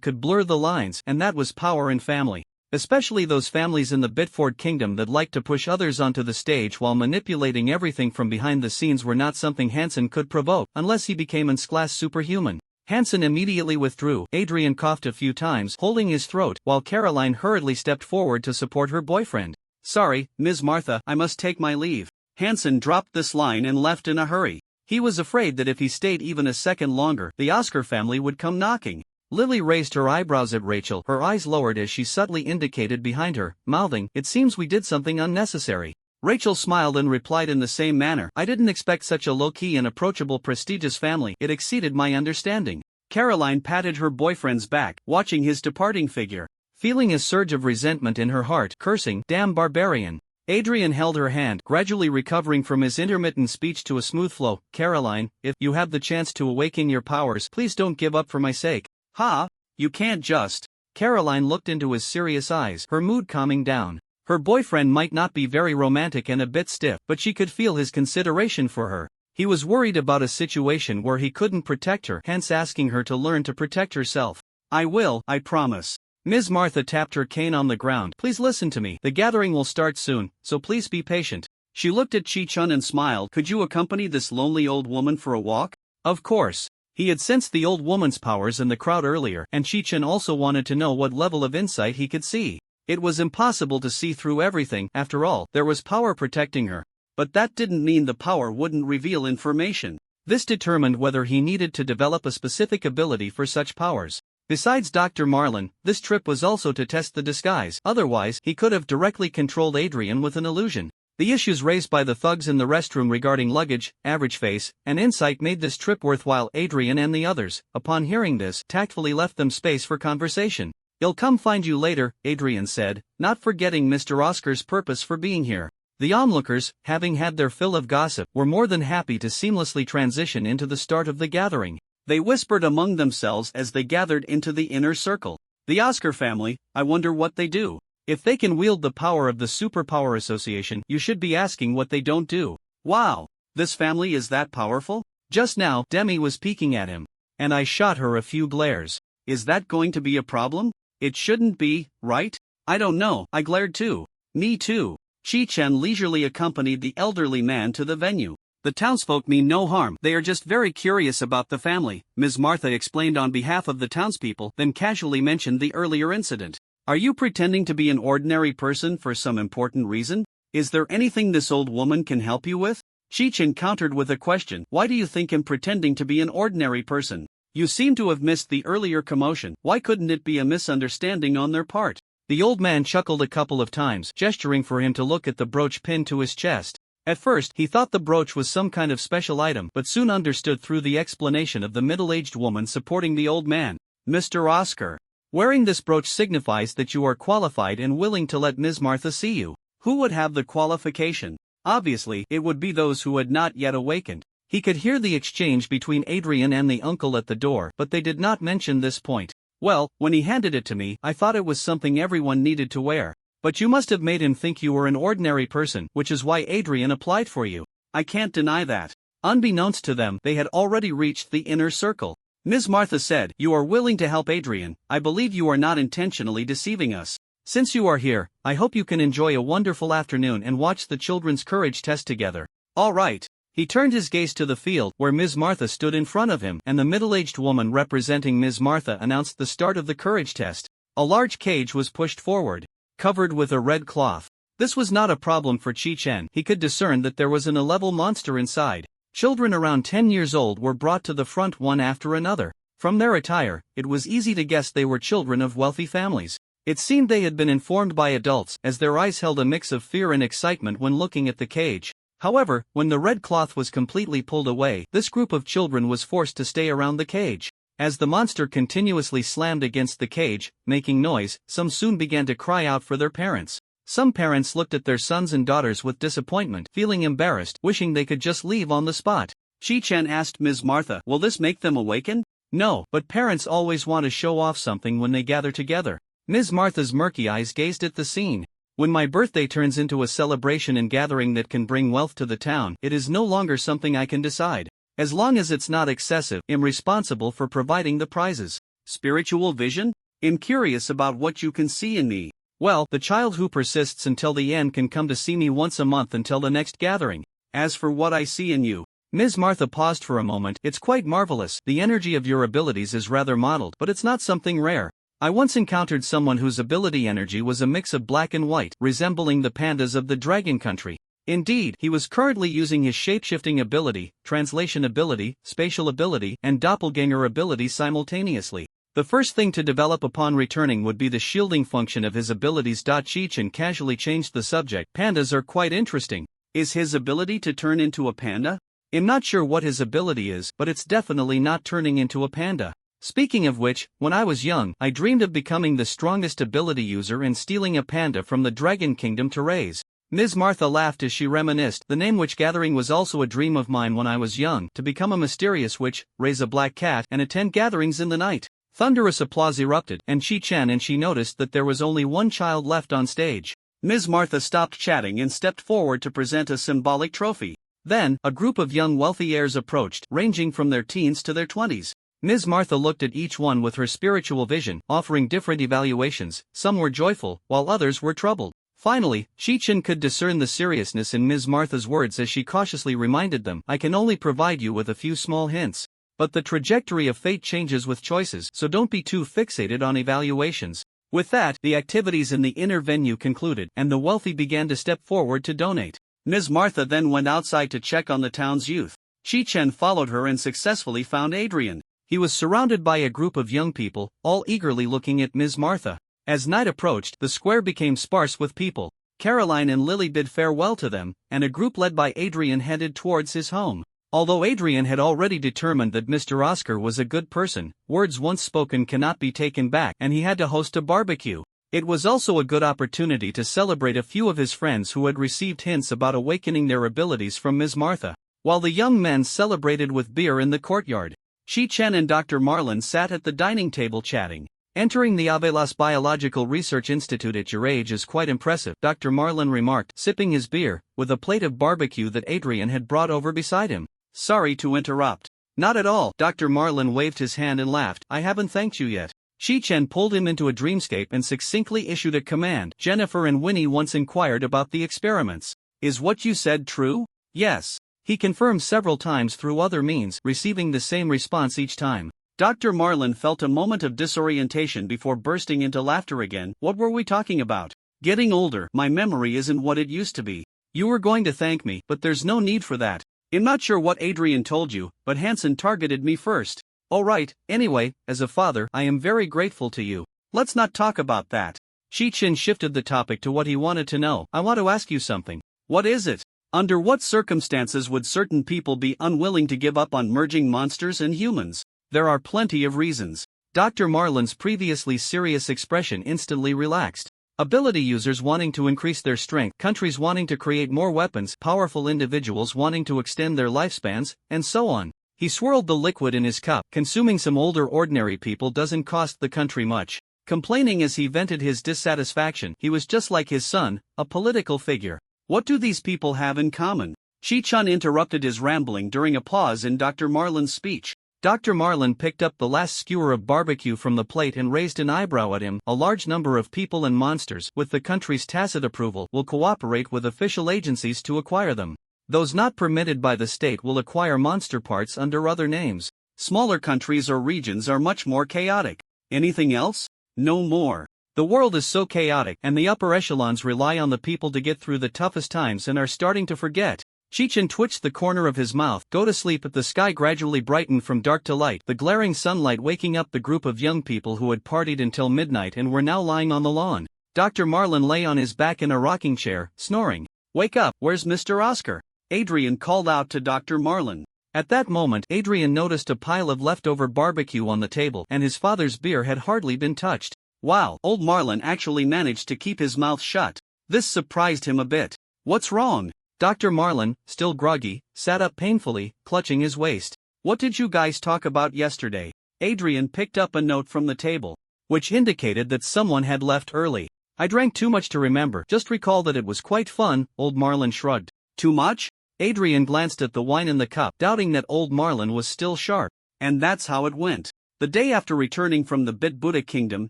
could blur the lines, and that was power and family. Especially those families in the Bitford kingdom that liked to push others onto the stage while manipulating everything from behind the scenes were not something Hansen could provoke, unless he became class superhuman. Hansen immediately withdrew. Adrian coughed a few times, holding his throat, while Caroline hurriedly stepped forward to support her boyfriend. Sorry, Ms. Martha, I must take my leave. Hansen dropped this line and left in a hurry. He was afraid that if he stayed even a second longer, the Oscar family would come knocking. Lily raised her eyebrows at Rachel, her eyes lowered as she subtly indicated behind her, mouthing, "It seems we did something unnecessary." Rachel smiled and replied in the same manner, "I didn't expect such a low-key and approachable prestigious family. It exceeded my understanding." Caroline patted her boyfriend's back, watching his departing figure. Feeling a surge of resentment in her heart, cursing, "Damn barbarian." Adrian held her hand, gradually recovering from his intermittent speech to a smooth flow. "Caroline, if you have the chance to awaken your powers, please don't give up for my sake." "Ha? You can't just." Caroline looked into his serious eyes, her mood calming down. Her boyfriend might not be very romantic and a bit stiff, but she could feel his consideration for her. He was worried about a situation where he couldn't protect her, hence asking her to learn to protect herself. "I will, I promise." Ms. Martha tapped her cane on the ground. "Please listen to me. The gathering will start soon, so please be patient." She looked at Chi-chun and smiled. "Could you accompany this lonely old woman for a walk?" Of course. He had sensed the old woman's powers in the crowd earlier, and Chi-chun also wanted to know what level of insight he could see. It was impossible to see through everything. After all, there was power protecting her. But that didn't mean the power wouldn't reveal information. This determined whether he needed to develop a specific ability for such powers. Besides Dr. Marlin, this trip was also to test the disguise. Otherwise, he could have directly controlled Adrian with an illusion. The issues raised by the thugs in the restroom regarding luggage, average face, and insight made this trip worthwhile. Adrian and the others, upon hearing this, tactfully left them space for conversation. "He'll come find you later," Adrian said, not forgetting Mr. Oscar's purpose for being here. The onlookers, having had their fill of gossip, were more than happy to seamlessly transition into the start of the gathering. They whispered among themselves as they gathered into the inner circle. "The Oscar family, I wonder what they do. If they can wield the power of the Superpower Association, you should be asking what they don't do. Wow, this family is that powerful?" Just now, Demi was peeking at him. "And I shot her a few glares. Is that going to be a problem? It shouldn't be, right?" "I don't know, I glared too." "Me too." Chi-chen leisurely accompanied the elderly man to the venue. "The townsfolk mean no harm, they are just very curious about the family," Ms. Martha explained on behalf of the townspeople, then casually mentioned the earlier incident. "Are you pretending to be an ordinary person for some important reason? Is there anything this old woman can help you with?" Chi-chen countered with a question. "Why do you think I'm pretending to be an ordinary person? You seem to have missed the earlier commotion. Why couldn't it be a misunderstanding on their part?" The old man chuckled a couple of times, gesturing for him to look at the brooch pinned to his chest. At first, he thought the brooch was some kind of special item, but soon understood through the explanation of the middle-aged woman supporting the old man. "Mr. Oscar, wearing this brooch signifies that you are qualified and willing to let Ms. Martha see you. Who would have the qualification? Obviously, it would be those who had not yet awakened. He could hear the exchange between Adrian and the uncle at the door, but they did not mention this point. Well, when he handed it to me, I thought it was something everyone needed to wear. But you must have made him think you were an ordinary person, which is why Adrian applied for you. I can't deny that. Unbeknownst to them, they had already reached the inner circle. Ms. Martha said, "You are willing to help Adrian. I believe you are not intentionally deceiving us. Since you are here, I hope you can enjoy a wonderful afternoon and watch the children's courage test together." All right. He turned his gaze to the field where Ms. Martha stood in front of him, and the middle-aged woman representing Ms. Martha announced the start of the courage test. A large cage was pushed forward, covered with a red cloth. This was not a problem for Chi-Chen. He could discern that there was an 11 monster inside. Children around 10 years old were brought to the front one after another. From their attire, it was easy to guess they were children of wealthy families. It seemed they had been informed by adults, as their eyes held a mix of fear and excitement when looking at the cage. However, when the red cloth was completely pulled away, this group of children was forced to stay around the cage. As the monster continuously slammed against the cage, making noise, some soon began to cry out for their parents. Some parents looked at their sons and daughters with disappointment, feeling embarrassed, wishing they could just leave on the spot. Chi-Chen asked Ms. Martha, "Will this make them awaken?" "No, but parents always want to show off something when they gather together." Ms. Martha's murky eyes gazed at the scene. "When my birthday turns into a celebration and gathering that can bring wealth to the town, it is no longer something I can decide. As long as it's not excessive, I'm responsible for providing the prizes." Spiritual vision? "I'm curious about what you can see in me." "Well, the child who persists until the end can come to see me once a month until the next gathering. As for what I see in you..." Ms. Martha paused for a moment. "It's quite marvelous. The energy of your abilities is rather modeled, but it's not something rare. I once encountered someone whose ability energy was a mix of black and white, resembling the pandas of the Dragon Country. Indeed, he was currently using his shapeshifting ability, translation ability, spatial ability, and doppelganger ability simultaneously. The first thing to develop upon returning would be the shielding function of his abilities. Chi-Chen casually changed the subject. "Pandas are quite interesting. Is his ability to turn into a panda?" "I'm not sure what his ability is, but it's definitely not turning into a panda. Speaking of which, when I was young, I dreamed of becoming the strongest ability user and stealing a panda from the Dragon Kingdom to raise." Ms. Martha laughed as she reminisced. "The name Witch Gathering was also a dream of mine when I was young, to become a mysterious witch, raise a black cat, and attend gatherings in the night." Thunderous applause erupted, and Chi-Chen and she noticed that there was only one child left on stage. Ms. Martha stopped chatting and stepped forward to present a symbolic trophy. Then, a group of young wealthy heirs approached, ranging from their teens to their 20s. Ms. Martha looked at each one with her spiritual vision, offering different evaluations. Some were joyful, while others were troubled. Finally, Chi-Chen could discern the seriousness in Ms. Martha's words as she cautiously reminded them, "I can only provide you with a few small hints. But the trajectory of fate changes with choices, so don't be too fixated on evaluations." With that, the activities in the inner venue concluded, and the wealthy began to step forward to donate. Ms. Martha then went outside to check on the town's youth. Chi-Chen followed her and successfully found Adrian. He was surrounded by a group of young people, all eagerly looking at Ms. Martha. As night approached, the square became sparse with people. Caroline and Lily bid farewell to them, and a group led by Adrian headed towards his home. Although Adrian had already determined that Mr. Oscar was a good person, words once spoken cannot be taken back, and he had to host a barbecue. It was also a good opportunity to celebrate a few of his friends who had received hints about awakening their abilities from Ms. Martha. While the young men celebrated with beer in the courtyard, Chi-Chen and Dr. Marlin sat at the dining table chatting. "Entering the Avelas Biological Research Institute at your age is quite impressive," Dr. Marlin remarked, sipping his beer, with a plate of barbecue that Adrian had brought over beside him. "Sorry to interrupt." "Not at all." Dr. Marlin waved his hand and laughed. "I haven't thanked you yet." Chi-Chen pulled him into a dreamscape and succinctly issued a command. "Jennifer and Winnie once inquired about the experiments. Is what you said true?" "Yes." He confirmed several times through other means, receiving the same response each time. Dr. Marlin felt a moment of disorientation before bursting into laughter again. "What were we talking about?" "Getting older. My memory isn't what it used to be. You were going to thank me, but there's no need for that. I'm not sure what Adrian told you, but Hansen targeted me first." "All right, anyway, as a father, I am very grateful to you. Let's not talk about that." Chi-Chen shifted the topic to what he wanted to know. "I want to ask you something." "What is it?" "Under what circumstances would certain people be unwilling to give up on merging monsters and humans?" "There are plenty of reasons." Dr. Marlin's previously serious expression instantly relaxed. Ability users wanting to increase their strength, countries wanting to create more weapons, powerful individuals wanting to extend their lifespans, and so on. He swirled the liquid in his cup. Consuming some older ordinary people doesn't cost the country much. Complaining as he vented his dissatisfaction, he was just like his son, a political figure. What do these people have in common? Chi-chun interrupted his rambling during a pause in Dr. Marlin's speech. Dr. Marlin picked up the last skewer of barbecue from the plate and raised an eyebrow at him. A large number of people and monsters, with the country's tacit approval, will cooperate with official agencies to acquire them. Those not permitted by the state will acquire monster parts under other names. Smaller countries or regions are much more chaotic. Anything else? No more. The world is so chaotic, and the upper echelons rely on the people to get through the toughest times and are starting to forget. Chi-chun twitched the corner of his mouth. Go to sleep. The sky gradually brightened from dark to light, the glaring sunlight waking up the group of young people who had partied until midnight and were now lying on the lawn. Dr. Marlin lay on his back in a rocking chair, snoring. Wake up, where's Mr. Oscar? Adrian called out to Dr. Marlin. At that moment, Adrian noticed a pile of leftover barbecue on the table, and his father's beer had hardly been touched. Wow, old Marlin actually managed to keep his mouth shut. This surprised him a bit. What's wrong? Dr. Marlin, still groggy, sat up painfully, clutching his waist. What did you guys talk about yesterday? Adrian picked up a note from the table, which indicated that someone had left early. I drank too much to remember, just recall that it was quite fun. Old Marlin shrugged. Too much? Adrian glanced at the wine in the cup, doubting that old Marlin was still sharp. And that's how it went. The day after returning from the Bit Buddha Kingdom,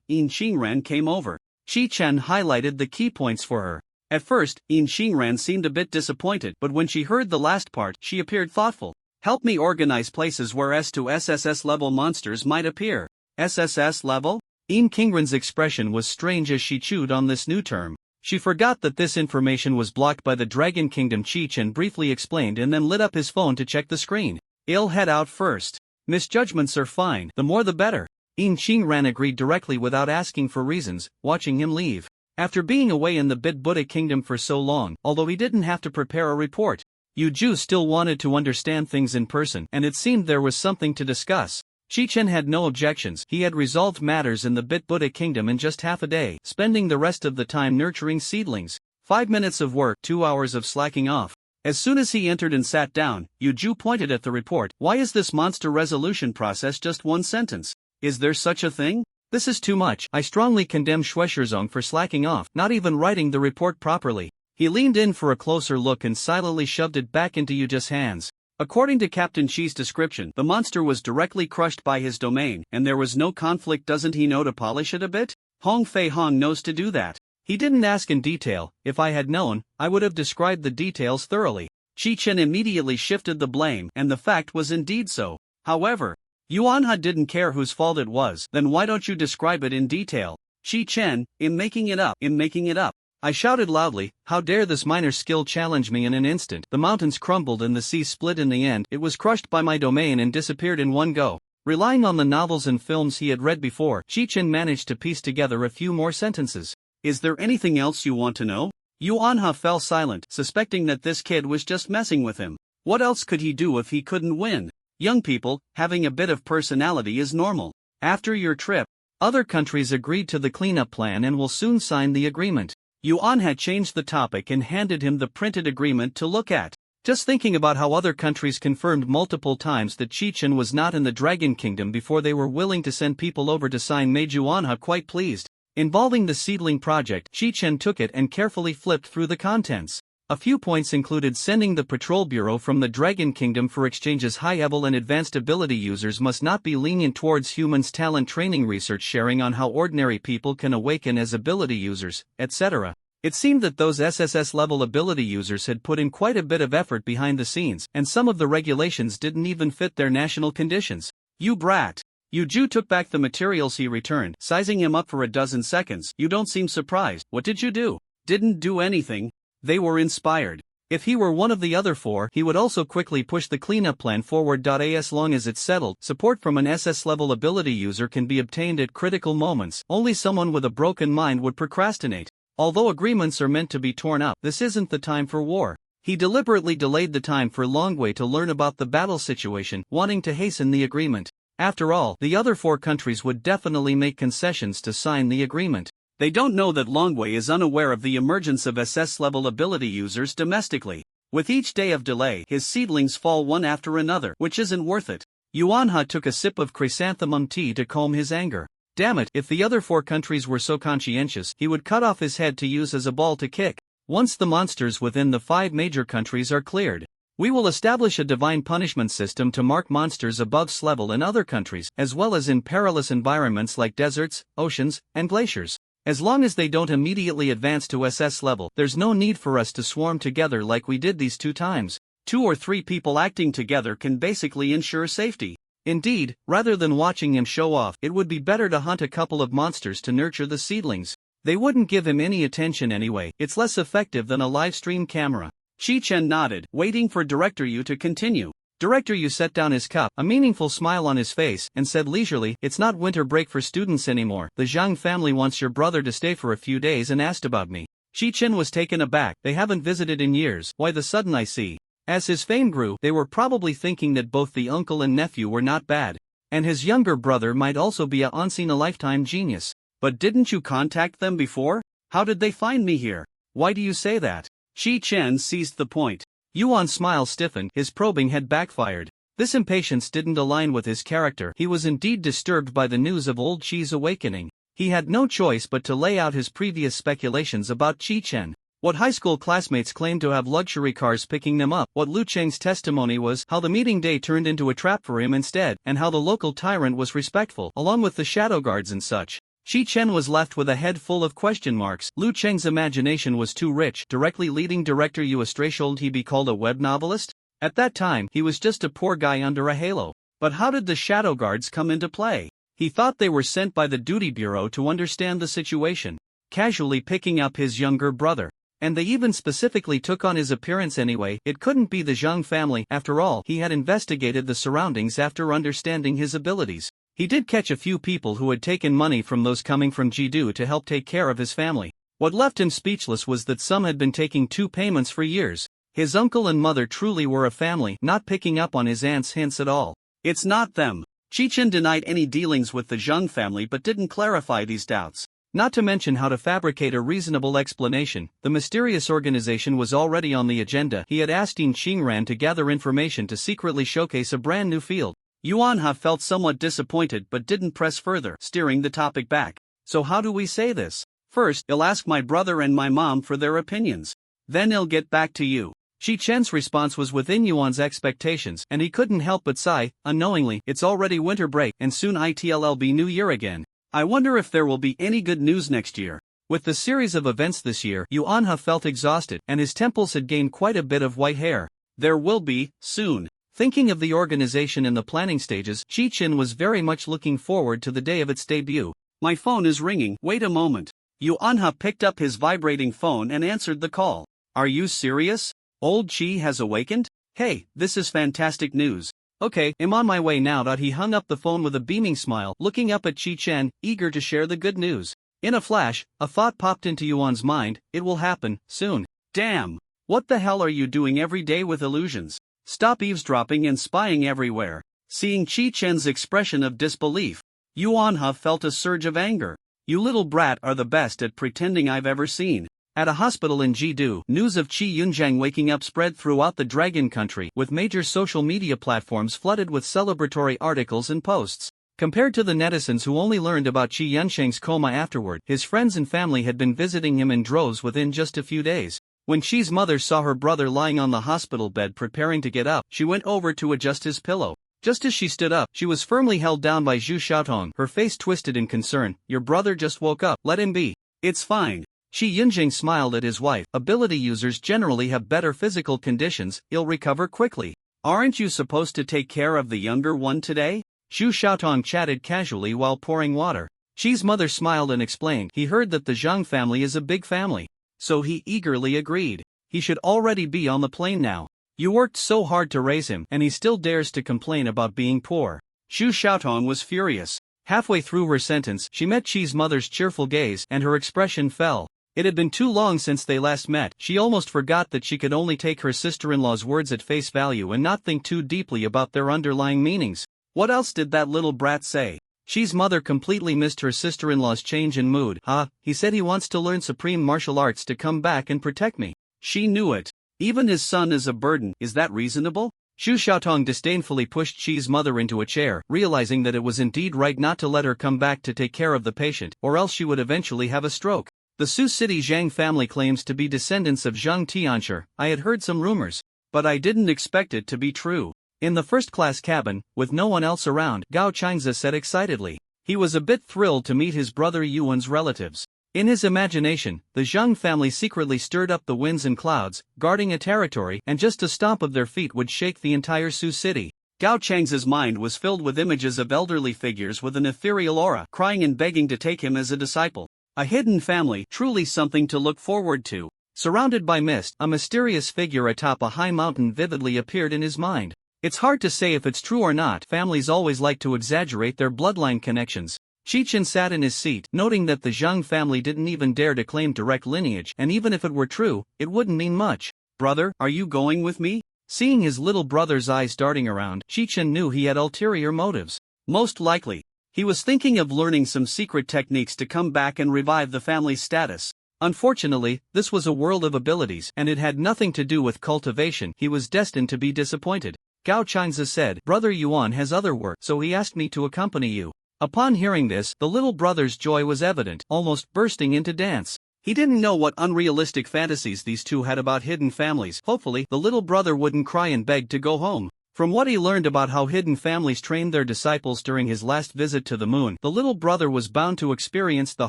In Xingran came over. Chi-chun highlighted the key points for her. At first, In Xingran seemed a bit disappointed, but when she heard the last part, she appeared thoughtful. Help me organize places where S to SSS level monsters might appear. SSS level? In Xingran's expression was strange as she chewed on this new term. She forgot that this information was blocked by the Dragon Kingdom. Chi-chun briefly explained and then lit up his phone to check the screen. I'll head out first. Misjudgments are fine, the more the better. In Xingran agreed directly without asking for reasons, watching him leave. After being away in the Bit Buddha Kingdom for so long, although he didn't have to prepare a report, Yuju still wanted to understand things in person, and it seemed there was something to discuss. Chi-chun had no objections. He had resolved matters in the Bit Buddha Kingdom in just half a day, spending the rest of the time nurturing seedlings. 5 minutes of work, 2 hours of slacking off. As soon as he entered and sat down, Yuju pointed at the report. Why is this monster resolution process just one sentence? Is there such a thing? This is too much. I strongly condemn Schwesterzong for slacking off, not even writing the report properly. He leaned in for a closer look and silently shoved it back into Yuju's hands. According to Captain Chi's description, the monster was directly crushed by his domain, and there was no conflict. Doesn't he know to polish it a bit? Hong Fei Hong knows to do that. He didn't ask in detail. If I had known, I would have described the details thoroughly. Chi-chun immediately shifted the blame, and the fact was indeed so. However, Yuanha didn't care whose fault it was. Then why don't you describe it in detail? Chi-chun, I'm making it up. I shouted loudly. How dare this minor skill challenge me in an instant? The mountains crumbled and the sea split in the end. It was crushed by my domain and disappeared in one go. Relying on the novels and films he had read before, Chi-chun managed to piece together a few more sentences. Is there anything else you want to know? Yuanha fell silent, suspecting that this kid was just messing with him. What else could he do if he couldn't win? Young people, having a bit of personality is normal. After your trip, other countries agreed to the cleanup plan and will soon sign the agreement. Yuan had changed the topic and handed him the printed agreement to look at. Just thinking about how other countries confirmed multiple times that Chi-chun was not in the Dragon Kingdom before they were willing to send people over to sign made Yuanha quite pleased. Involving the seedling project, Chi-chun took it and carefully flipped through the contents. A few points included sending the patrol bureau from the Dragon Kingdom for exchanges. High-level and advanced ability users must not be lenient towards humans. Talent training, research sharing on how ordinary people can awaken as ability users, etc. It seemed that those SSS-level ability users had put in quite a bit of effort behind the scenes, and some of the regulations didn't even fit their national conditions. You brat! Yuju took back the materials he returned, sizing him up for a dozen seconds. You don't seem surprised. What did you do? Didn't do anything. They were inspired. If he were one of the other four, he would also quickly push the cleanup plan forward. As long as it's settled, support from an SS-level ability user can be obtained at critical moments. Only someone with a broken mind would procrastinate. Although agreements are meant to be torn up, this isn't the time for war. He deliberately delayed the time for Longwei to learn about the battle situation, wanting to hasten the agreement. After all, the other four countries would definitely make concessions to sign the agreement. They don't know that Longwei is unaware of the emergence of SS-level ability users domestically. With each day of delay, his seedlings fall one after another, which isn't worth it. Yuanha took a sip of chrysanthemum tea to calm his anger. Damn it, if the other 4 countries were so conscientious, he would cut off his head to use as a ball to kick. Once the monsters within the 5 major countries are cleared, we will establish a divine punishment system to mark monsters above S level in other countries, as well as in perilous environments like deserts, oceans, and glaciers. As long as they don't immediately advance to SS level, there's no need for us to swarm together like we did these 2 times. 2 or 3 people acting together can basically ensure safety. Indeed, rather than watching him show off, it would be better to hunt a couple of monsters to nurture the seedlings. They wouldn't give him any attention anyway. It's less effective than a live stream camera. Chi-Chen nodded, waiting for Director Yu to continue. Director Yu set down his cup, a meaningful smile on his face, and said leisurely, "It's not winter break for students anymore. The Zhang family wants your brother to stay for a few days and asked about me." Chi-Chen was taken aback. They haven't visited in years. Why the sudden I see? As his fame grew, they were probably thinking that both the uncle and nephew were not bad, and his younger brother might also be a once-in-a-lifetime genius. But didn't you contact them before? How did they find me here? Why do you say that? Chi-Chen seized the point. Yuan's smile stiffened, his probing had backfired. This impatience didn't align with his character. He was indeed disturbed by the news of old Chi's awakening. He had no choice but to lay out his previous speculations about Chi-Chen. What high school classmates claimed to have luxury cars picking them up, what Lu Cheng's testimony was, how the meeting day turned into a trap for him instead, and how the local tyrant was respectful, along with the shadow guards and such. Chi-Chen was left with a head full of question marks. Lu Cheng's imagination was too rich, directly leading Director Yu astray. Should he be called a web novelist? At that time, he was just a poor guy under a halo. But how did the shadow guards come into play? He thought they were sent by the duty bureau to understand the situation, casually picking up his younger brother. And they even specifically took on his appearance anyway. It couldn't be the Zhang family. After all, he had investigated the surroundings after understanding his abilities. He did catch a few people who had taken money from those coming from Jidu to help take care of his family. What left him speechless was that some had been taking 2 payments for years. His uncle and mother truly were a family, not picking up on his aunt's hints at all. It's not them. Chi-Chen denied any dealings with the Zhang family but didn't clarify these doubts. Not to mention how to fabricate a reasonable explanation. The mysterious organization was already on the agenda. He had asked Yin Qingran to gather information to secretly showcase a brand new field. Yuanha felt somewhat disappointed but didn't press further, steering the topic back. So how do we say this? First, I'll ask my brother and my mom for their opinions. Then I'll get back to you. Chi-Chen's response was within Yuan's expectations, and he couldn't help but sigh, unknowingly. It's already winter break, and soon it'll be New Year again. I wonder if there will be any good news next year. With the series of events this year, Yuanha felt exhausted, and his temples had gained quite a bit of white hair. There will be, soon. Thinking of the organization in the planning stages, Chi-Chen was very much looking forward to the day of its debut. My phone is ringing. Wait a moment. Yuanha picked up his vibrating phone and answered the call. Are you serious? Old Chi has awakened? Hey, this is fantastic news. Okay, I'm on my way now. He hung up the phone with a beaming smile, looking up at Chi-Chen, eager to share the good news. In a flash, a thought popped into Yuan's mind. It will happen, soon. Damn! What the hell are you doing every day with illusions? Stop eavesdropping and spying everywhere. Seeing Chi-Chen's expression of disbelief, Yuanha felt a surge of anger. You little brat are the best at pretending I've ever seen. At a hospital in Jidu, news of Qi Yunjiang waking up spread throughout the Dragon Country, with major social media platforms flooded with celebratory articles and posts. Compared to the netizens who only learned about Qi Yunjiang's coma afterward, his friends and family had been visiting him in droves within just a few days. When Qi's mother saw her brother lying on the hospital bed preparing to get up, she went over to adjust his pillow. Just as she stood up, she was firmly held down by Zhu Xiaotong, her face twisted in concern. Your brother just woke up, let him be. It's fine. Qi Yunjing smiled at his wife. Ability users generally have better physical conditions, he'll recover quickly. Aren't you supposed to take care of the younger one today? Zhu Xiaotong chatted casually while pouring water. Qi's mother smiled and explained. He heard that the Zhang family is a big family. So he eagerly agreed. He should already be on the plane now. You worked so hard to raise him, and he still dares to complain about being poor. Zhu Xiaotong was furious. Halfway through her sentence, she met Qi's mother's cheerful gaze, and her expression fell. It had been too long since they last met. She almost forgot that she could only take her sister-in-law's words at face value and not think too deeply about their underlying meanings. What else did that little brat say? Xi's mother completely missed her sister-in-law's change in mood. He said he wants to learn supreme martial arts to come back and protect me. She knew it. Even his son is a burden, is that reasonable? Xu Xiaotong disdainfully pushed Xi's mother into a chair, realizing that it was indeed right not to let her come back to take care of the patient, or else she would eventually have a stroke. The Sioux City Zhang family claims to be descendants of Zhang Tianshi. I had heard some rumors, but I didn't expect it to be true. In the first-class cabin, with no one else around, Gao Changza said excitedly. He was a bit thrilled to meet his brother Yuan's relatives. In his imagination, the Zhang family secretly stirred up the winds and clouds, guarding a territory, and just a stomp of their feet would shake the entire Sioux city. Gao Chang's mind was filled with images of elderly figures with an ethereal aura, crying and begging to take him as a disciple. A hidden family, truly something to look forward to. Surrounded by mist, a mysterious figure atop a high mountain vividly appeared in his mind. It's hard to say if it's true or not. Families always like to exaggerate their bloodline connections. Qichen sat in his seat, noting that the Zhang family didn't even dare to claim direct lineage, and even if it were true, it wouldn't mean much. Brother, are you going with me? Seeing his little brother's eyes darting around, Qichen knew he had ulterior motives. Most likely. He was thinking of learning some secret techniques to come back and revive the family's status. Unfortunately, this was a world of abilities, and it had nothing to do with cultivation. He was destined to be disappointed. Gao Changza said, Brother Yuan has other work, so he asked me to accompany you. Upon hearing this, the little brother's joy was evident, almost bursting into dance. He didn't know what unrealistic fantasies these two had about hidden families. Hopefully, the little brother wouldn't cry and beg to go home. From what he learned about how hidden families trained their disciples during his last visit to the moon, the little brother was bound to experience the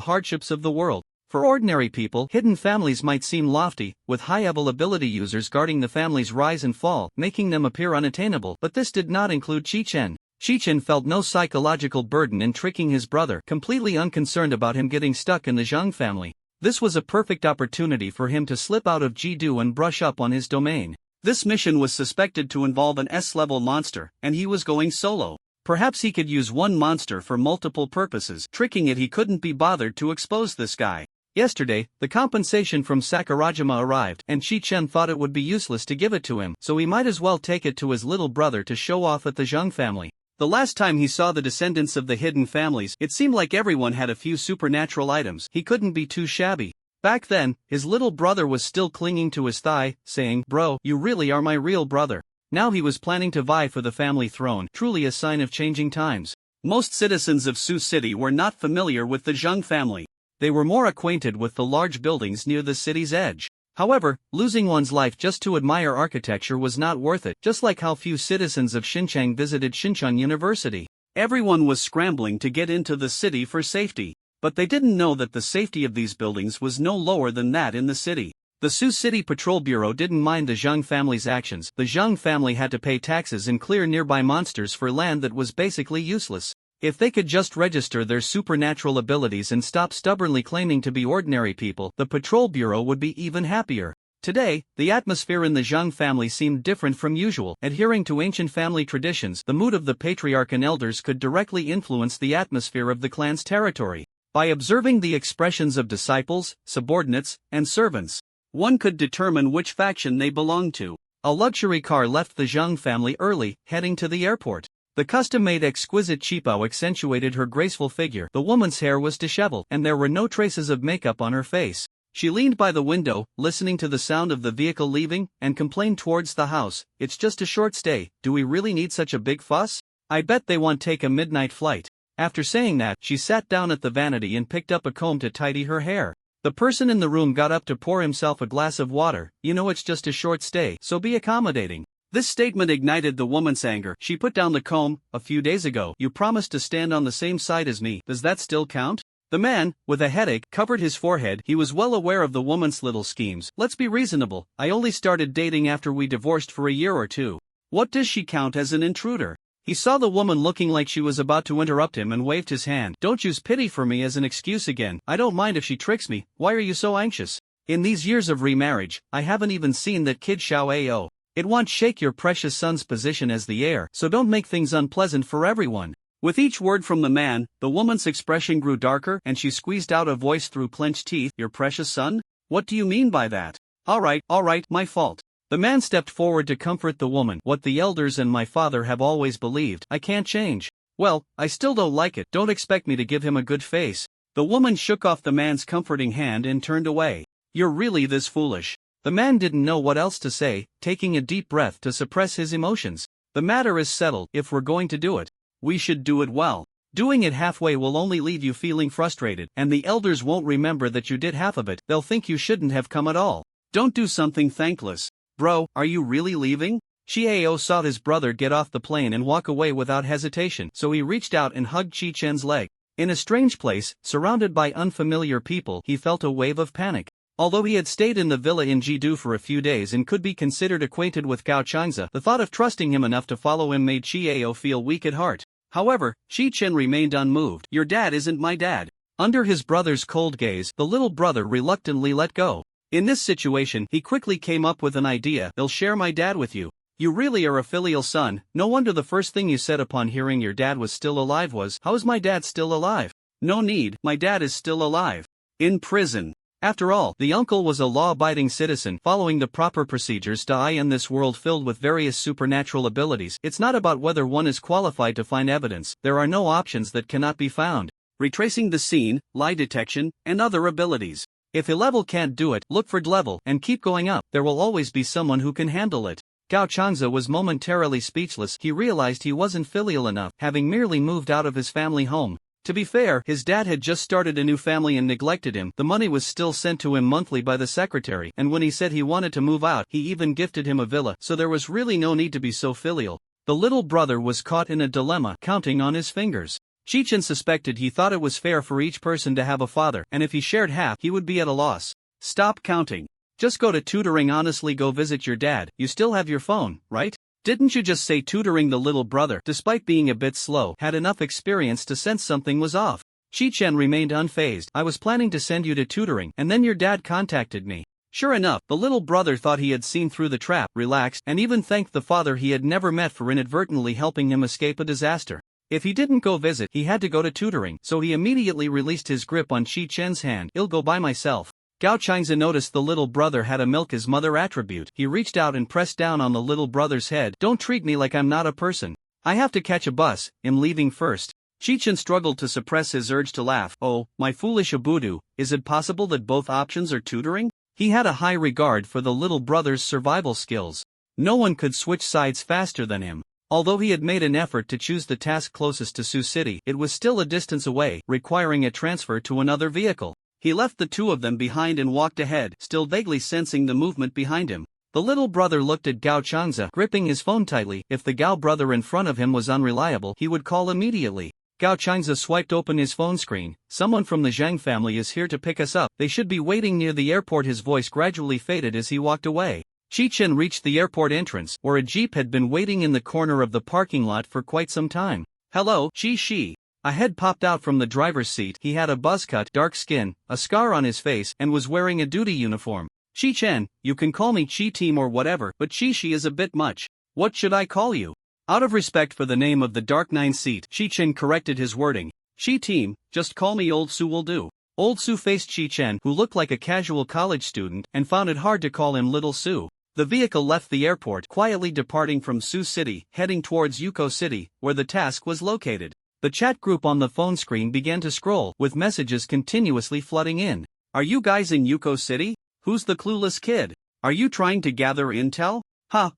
hardships of the world. For ordinary people, hidden families might seem lofty, with high-level ability users guarding the family's rise and fall, making them appear unattainable, but this did not include Qichen. Qichen felt no psychological burden in tricking his brother, completely unconcerned about him getting stuck in the Zhang family. This was a perfect opportunity for him to slip out of Jidu and brush up on his domain. This mission was suspected to involve an S-level monster, and he was going solo. Perhaps he could use one monster for multiple purposes. Tricking it, he couldn't be bothered to expose this guy. Yesterday, the compensation from Sakurajima arrived, and Qichen thought it would be useless to give it to him, so he might as well take it to his little brother to show off at the Zhang family. The last time he saw the descendants of the hidden families, it seemed like everyone had a few supernatural items. He couldn't be too shabby. Back then, his little brother was still clinging to his thigh, saying, Bro, you really are my real brother. Now he was planning to vie for the family throne, truly a sign of changing times. Most citizens of Sioux City were not familiar with the Zhang family. They were more acquainted with the large buildings near the city's edge. However, losing one's life just to admire architecture was not worth it, just like how few citizens of Xinjiang visited Xinjiang University. Everyone was scrambling to get into the city for safety, but they didn't know that the safety of these buildings was no lower than that in the city. The Sioux City Patrol Bureau didn't mind the Zhang family's actions. The Zhang family had to pay taxes and clear nearby monsters for land that was basically useless. If they could just register their supernatural abilities and stop stubbornly claiming to be ordinary people, the Patrol Bureau would be even happier. Today, the atmosphere in the Zhang family seemed different from usual. Adhering to ancient family traditions, the mood of the patriarch and elders could directly influence the atmosphere of the clan's territory. By observing the expressions of disciples, subordinates, and servants, one could determine which faction they belonged to. A luxury car left the Zhang family early, heading to the airport. The custom-made exquisite cheapo accentuated her graceful figure. The woman's hair was disheveled, and there were no traces of makeup on her face. She leaned by the window, listening to the sound of the vehicle leaving, and complained towards the house, It's just a short stay, do we really need such a big fuss? I bet they want take a midnight flight. After saying that, she sat down at the vanity and picked up a comb to tidy her hair. The person in the room got up to pour himself a glass of water. You know it's just a short stay, so be accommodating. This statement ignited the woman's anger. She put down the comb. A few days ago, you promised to stand on the same side as me. Does that still count? The man, with a headache, covered his forehead. He was well aware of the woman's little schemes. Let's be reasonable. I only started dating after we divorced for a year or two. What does she count as an intruder? He saw the woman looking like she was about to interrupt him and waved his hand. Don't use pity for me as an excuse again. I don't mind if she tricks me. Why are you so anxious? In these years of remarriage, I haven't even seen that kid Xiao Ao. It won't shake your precious son's position as the heir, so don't make things unpleasant for everyone. With each word from the man, the woman's expression grew darker and she squeezed out a voice through clenched teeth. Your precious son? What do you mean by that? All right, my fault. The man stepped forward to comfort the woman. What the elders and my father have always believed. I can't change. Well, I still don't like it. Don't expect me to give him a good face. The woman shook off the man's comforting hand and turned away. You're really this foolish. The man didn't know what else to say, taking a deep breath to suppress his emotions. The matter is settled. If we're going to do it, we should do it well. Doing it halfway will only leave you feeling frustrated, and the elders won't remember that you did half of it. They'll think you shouldn't have come at all. Don't do something thankless. Bro, are you really leaving? Chiao saw his brother get off the plane and walk away without hesitation, so he reached out and hugged Chi Chen's leg. In a strange place, surrounded by unfamiliar people, he felt a wave of panic. Although he had stayed in the villa in Jidu for a few days and could be considered acquainted with Gao Changza, the thought of trusting him enough to follow him made Chiao feel weak at heart. However, Chi Chen remained unmoved. Your dad isn't my dad. Under his brother's cold gaze, the little brother reluctantly let go. In this situation, he quickly came up with an idea. They'll share my dad with you. You really are a filial son. No wonder the first thing you said upon hearing your dad was still alive was, "How is my dad still alive?" No need, my dad is still alive. In prison. After all, the uncle was a law-abiding citizen, following the proper procedures to in this world filled with various supernatural abilities. It's not about whether one is qualified to find evidence. There are no options that cannot be found. Retracing the scene, lie detection, and other abilities. If a level can't do it, look for level, and keep going up. There will always be someone who can handle it. Gao Changza was momentarily speechless. He realized he wasn't filial enough, having merely moved out of his family home. To be fair, his dad had just started a new family and neglected him. The money was still sent to him monthly by the secretary, and when he said he wanted to move out, he even gifted him a villa, so there was really no need to be so filial. The little brother was caught in a dilemma, counting on his fingers. Chi Chen suspected he thought it was fair for each person to have a father, and if he shared half, he would be at a loss. Stop counting. Just go to tutoring. Honestly, go visit your dad. You still have your phone, right? Didn't you just say tutoring? The little brother, despite being a bit slow, had enough experience to sense something was off. Chi Chen remained unfazed. I was planning to send you to tutoring, and then your dad contacted me. Sure enough, the little brother thought he had seen through the trap, relaxed, and even thanked the father he had never met for inadvertently helping him escape a disaster. If he didn't go visit, he had to go to tutoring, so he immediately released his grip on Chi Chen's hand. I'll go by myself. Gao Changza noticed the little brother had a milk his mother attribute. He reached out and pressed down on the little brother's head. Don't treat me like I'm not a person. I have to catch a bus. I'm leaving first. Chi Chen struggled to suppress his urge to laugh. Oh, my foolish Abudu, is it possible that both options are tutoring? He had a high regard for the little brother's survival skills. No one could switch sides faster than him. Although he had made an effort to choose the task closest to Sioux City, it was still a distance away, requiring a transfer to another vehicle. He left the two of them behind and walked ahead, still vaguely sensing the movement behind him. The little brother looked at Gao Changza, gripping his phone tightly. If the Gao brother in front of him was unreliable, he would call immediately. Gao Changza swiped open his phone screen. Someone from the Zhang family is here to pick us up. They should be waiting near the airport. His voice gradually faded as he walked away. Chi Chen reached the airport entrance, where a jeep had been waiting in the corner of the parking lot for quite some time. Hello, Chi Shi. A head popped out from the driver's seat. He had a buzz cut, dark skin, a scar on his face, and was wearing a duty uniform. Chi Chen, you can call me Chi Team or whatever, but Chi Shi is a bit much. What should I call you? Out of respect for the name of the Dark Nine seat, Chi Chen corrected his wording. Chi Team, just call me Old Su will do. Old Su faced Chi Chen, who looked like a casual college student, and found it hard to call him Little Su. The vehicle left the airport, quietly departing from Sioux City, heading towards Yuko City, where the task was located. The chat group on the phone screen began to scroll, with messages continuously flooding in. Are you guys in Yuko City? Who's the clueless kid? Are you trying to gather intel?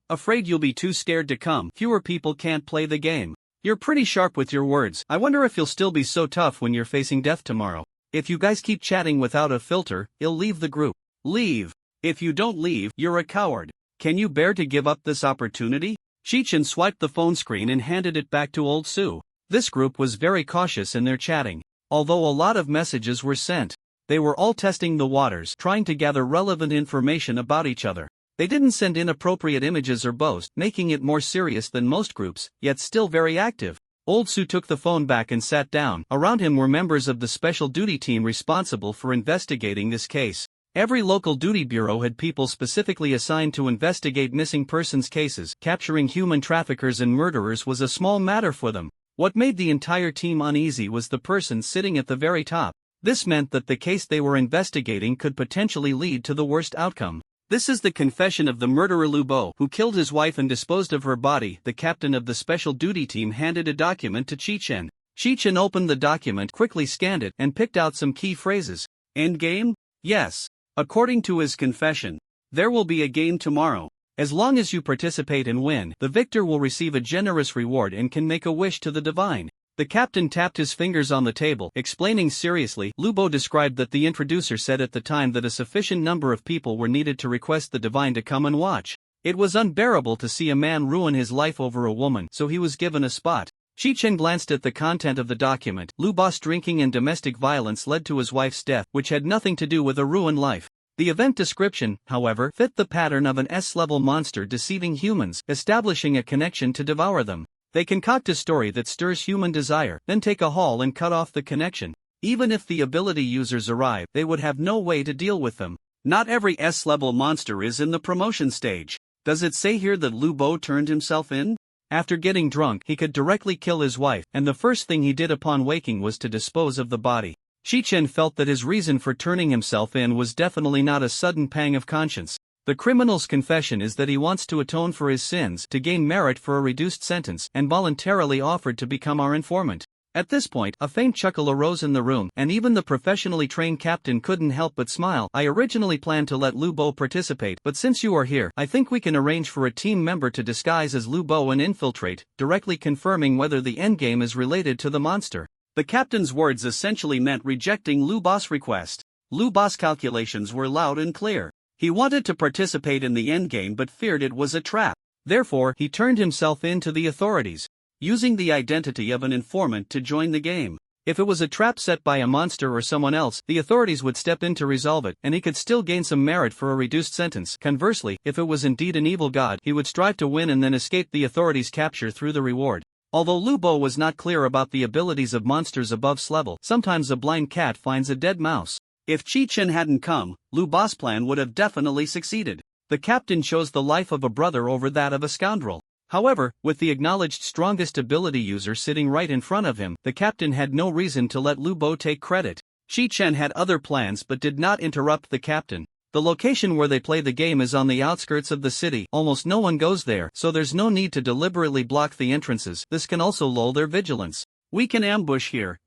Afraid you'll be too scared to come. Fewer people can't play the game. You're pretty sharp with your words. I wonder if you'll still be so tough when you're facing death tomorrow. If you guys keep chatting without a filter, I'll leave the group. Leave. If you don't leave, you're a coward. Can you bear to give up this opportunity? Chi Chen swiped the phone screen and handed it back to Old Su. This group was very cautious in their chatting. Although a lot of messages were sent, they were all testing the waters, trying to gather relevant information about each other. They didn't send inappropriate images or boast, making it more serious than most groups, yet still very active. Old Su took the phone back and sat down. Around him were members of the special duty team responsible for investigating this case. Every local duty bureau had people specifically assigned to investigate missing persons cases. Capturing human traffickers and murderers was a small matter for them. What made the entire team uneasy was the person sitting at the very top. This meant that the case they were investigating could potentially lead to the worst outcome. This is the confession of the murderer Lu Bo, who killed his wife and disposed of her body. The captain of the special duty team handed a document to Chi-chen. Chi-chen opened the document, quickly scanned it, and picked out some key phrases. Endgame? Yes. According to his confession, there will be a game tomorrow. As long as you participate and win, the victor will receive a generous reward and can make a wish to the divine. The captain tapped his fingers on the table, explaining seriously. Lu Bo described that the introducer said at the time that a sufficient number of people were needed to request the divine to come and watch. It was unbearable to see a man ruin his life over a woman, so he was given a spot. Chi-chen glanced at the content of the document. Lu Bo's drinking and domestic violence led to his wife's death, which had nothing to do with a ruined life. The event description, however, fit the pattern of an S-level monster deceiving humans, establishing a connection to devour them. They concoct a story that stirs human desire, then take a haul and cut off the connection. Even if the ability users arrive, they would have no way to deal with them. Not every S-level monster is in the promotion stage. Does it say here that Lu Bo turned himself in? After getting drunk, he could directly kill his wife, and the first thing he did upon waking was to dispose of the body. Chi-chen felt that his reason for turning himself in was definitely not a sudden pang of conscience. The criminal's confession is that he wants to atone for his sins, to gain merit for a reduced sentence, and voluntarily offered to become our informant. At this point, a faint chuckle arose in the room, and even the professionally trained captain couldn't help but smile. I originally planned to let Lu Bo participate, but since you are here, I think we can arrange for a team member to disguise as Lu Bo and infiltrate, directly confirming whether the endgame is related to the monster. The captain's words essentially meant rejecting Lu Bo's request. Lu Bo's calculations were loud and clear. He wanted to participate in the endgame but feared it was a trap. Therefore, he turned himself in to the authorities, using the identity of an informant to join the game. If it was a trap set by a monster or someone else, the authorities would step in to resolve it, and he could still gain some merit for a reduced sentence. Conversely, if it was indeed an evil god, he would strive to win and then escape the authorities' capture through the reward. Although Lu Bo was not clear about the abilities of monsters above S-level, sometimes a blind cat finds a dead mouse. If Chi-chen hadn't come, Lu Bo's plan would have definitely succeeded. The captain chose the life of a brother over that of a scoundrel. However, with the acknowledged strongest ability user sitting right in front of him, the captain had no reason to let Lu Bo take credit. Chi-chen had other plans but did not interrupt the captain. The location where they play the game is on the outskirts of the city. Almost no one goes there, so there's no need to deliberately block the entrances. This can also lull their vigilance. We can ambush here,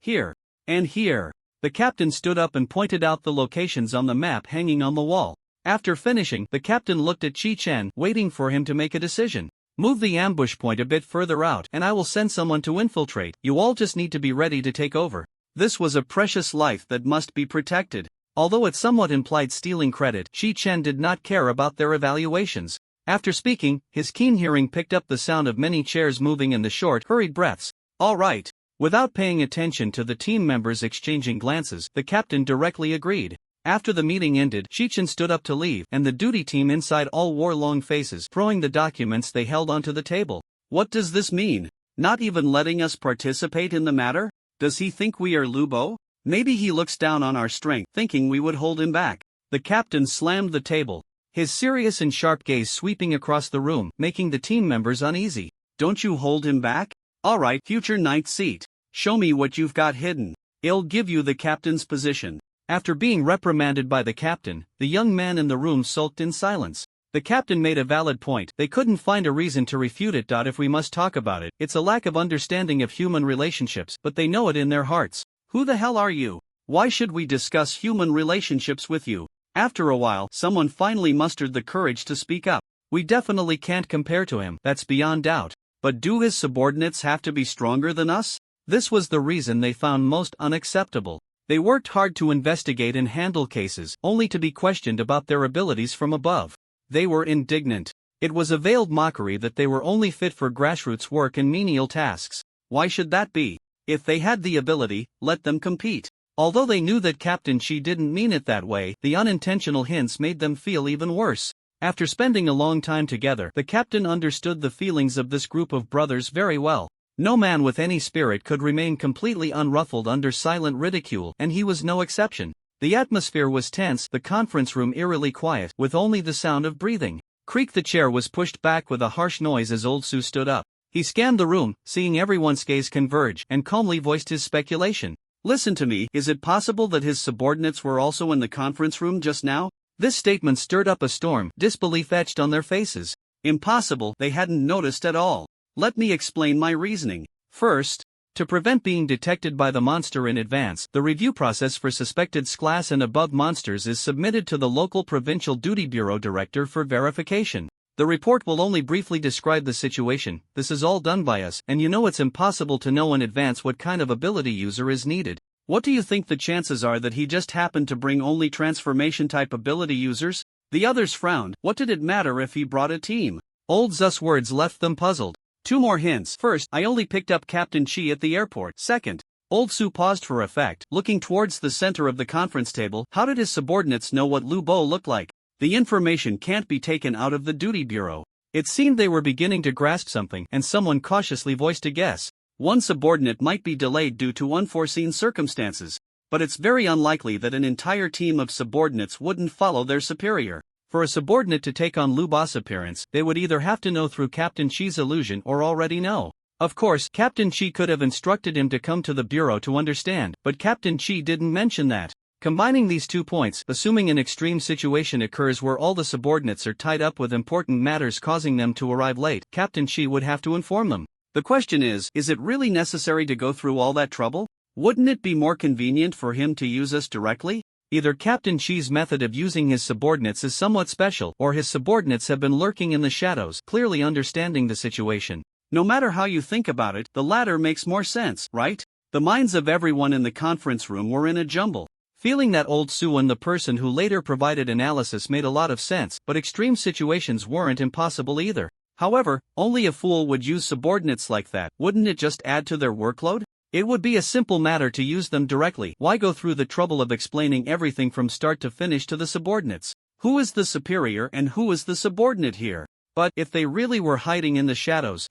and here. The captain stood up and pointed out the locations on the map hanging on the wall. After finishing, the captain looked at Chi-chen, waiting for him to make a decision. Move the ambush point a bit further out, and I will send someone to infiltrate. You all just need to be ready to take over. This was a precious life that must be protected. Although it somewhat implied stealing credit, Chi-chen did not care about their evaluations. After speaking, his keen hearing picked up the sound of many chairs moving and the short, hurried breaths. All right. Without paying attention to the team members exchanging glances, the captain directly agreed. After the meeting ended, Chi-chen stood up to leave, and the duty team inside all wore long faces, throwing the documents they held onto the table. What does this mean? Not even letting us participate in the matter? Does he think we are Lu Bo? Maybe he looks down on our strength, thinking we would hold him back. The captain slammed the table, his serious and sharp gaze sweeping across the room, making the team members uneasy. Don't you hold him back? All right, future ninth seat. Show me what you've got hidden. I'll give you the captain's position. After being reprimanded by the captain, the young man in the room sulked in silence. The captain made a valid point. They couldn't find a reason to refute it. If we must talk about it, it's a lack of understanding of human relationships, but they know it in their hearts. Who the hell are you? Why should we discuss human relationships with you? After a while, someone finally mustered the courage to speak up. We definitely can't compare to him, that's beyond doubt. But do his subordinates have to be stronger than us? This was the reason they found most unacceptable. They worked hard to investigate and handle cases, only to be questioned about their abilities from above. They were indignant. It was a veiled mockery that they were only fit for grassroots work and menial tasks. Why should that be? If they had the ability, let them compete. Although they knew that Captain Chi didn't mean it that way, the unintentional hints made them feel even worse. After spending a long time together, the captain understood the feelings of this group of brothers very well. No man with any spirit could remain completely unruffled under silent ridicule, and he was no exception. The atmosphere was tense, the conference room eerily quiet, with only the sound of breathing. Creak. The chair was pushed back with a harsh noise as Old Su stood up. He scanned the room, seeing everyone's gaze converge, and calmly voiced his speculation. Listen to me, is it possible that his subordinates were also in the conference room just now? This statement stirred up a storm, disbelief etched on their faces. Impossible, they hadn't noticed at all. Let me explain my reasoning. First, to prevent being detected by the monster in advance, the review process for suspected class and above monsters is submitted to the local provincial duty bureau director for verification. The report will only briefly describe the situation. This is all done by us, and you know it's impossible to know in advance what kind of ability user is needed. What do you think the chances are that he just happened to bring only transformation type ability users? The others frowned. What did it matter if he brought a team? Old Zu's words left them puzzled. 2 more hints. First, I only picked up Captain Chi at the airport. Second, Old Su paused for effect, looking towards the center of the conference table. How did his subordinates know what Lu Bo looked like? The information can't be taken out of the duty bureau. It seemed they were beginning to grasp something, and someone cautiously voiced a guess. One subordinate might be delayed due to unforeseen circumstances, but it's very unlikely that an entire team of subordinates wouldn't follow their superior. For a subordinate to take on Lu Bo's appearance, they would either have to know through Captain Chi's illusion or already know. Of course, Captain Chi could have instructed him to come to the bureau to understand, but Captain Chi didn't mention that. Combining these 2 points, assuming an extreme situation occurs where all the subordinates are tied up with important matters causing them to arrive late, Captain Chi would have to inform them. The question is it really necessary to go through all that trouble? Wouldn't it be more convenient for him to use us directly? Either Captain Chi's method of using his subordinates is somewhat special, or his subordinates have been lurking in the shadows, clearly understanding the situation. No matter how you think about it, the latter makes more sense, right? The minds of everyone in the conference room were in a jumble. Feeling that Old Su and the person who later provided analysis made a lot of sense, but extreme situations weren't impossible either. However, only a fool would use subordinates like that. Wouldn't it just add to their workload? It would be a simple matter to use them directly. Why go through the trouble of explaining everything from start to finish to the subordinates? Who is the superior and who is the subordinate here? But if they really were hiding in the shadows,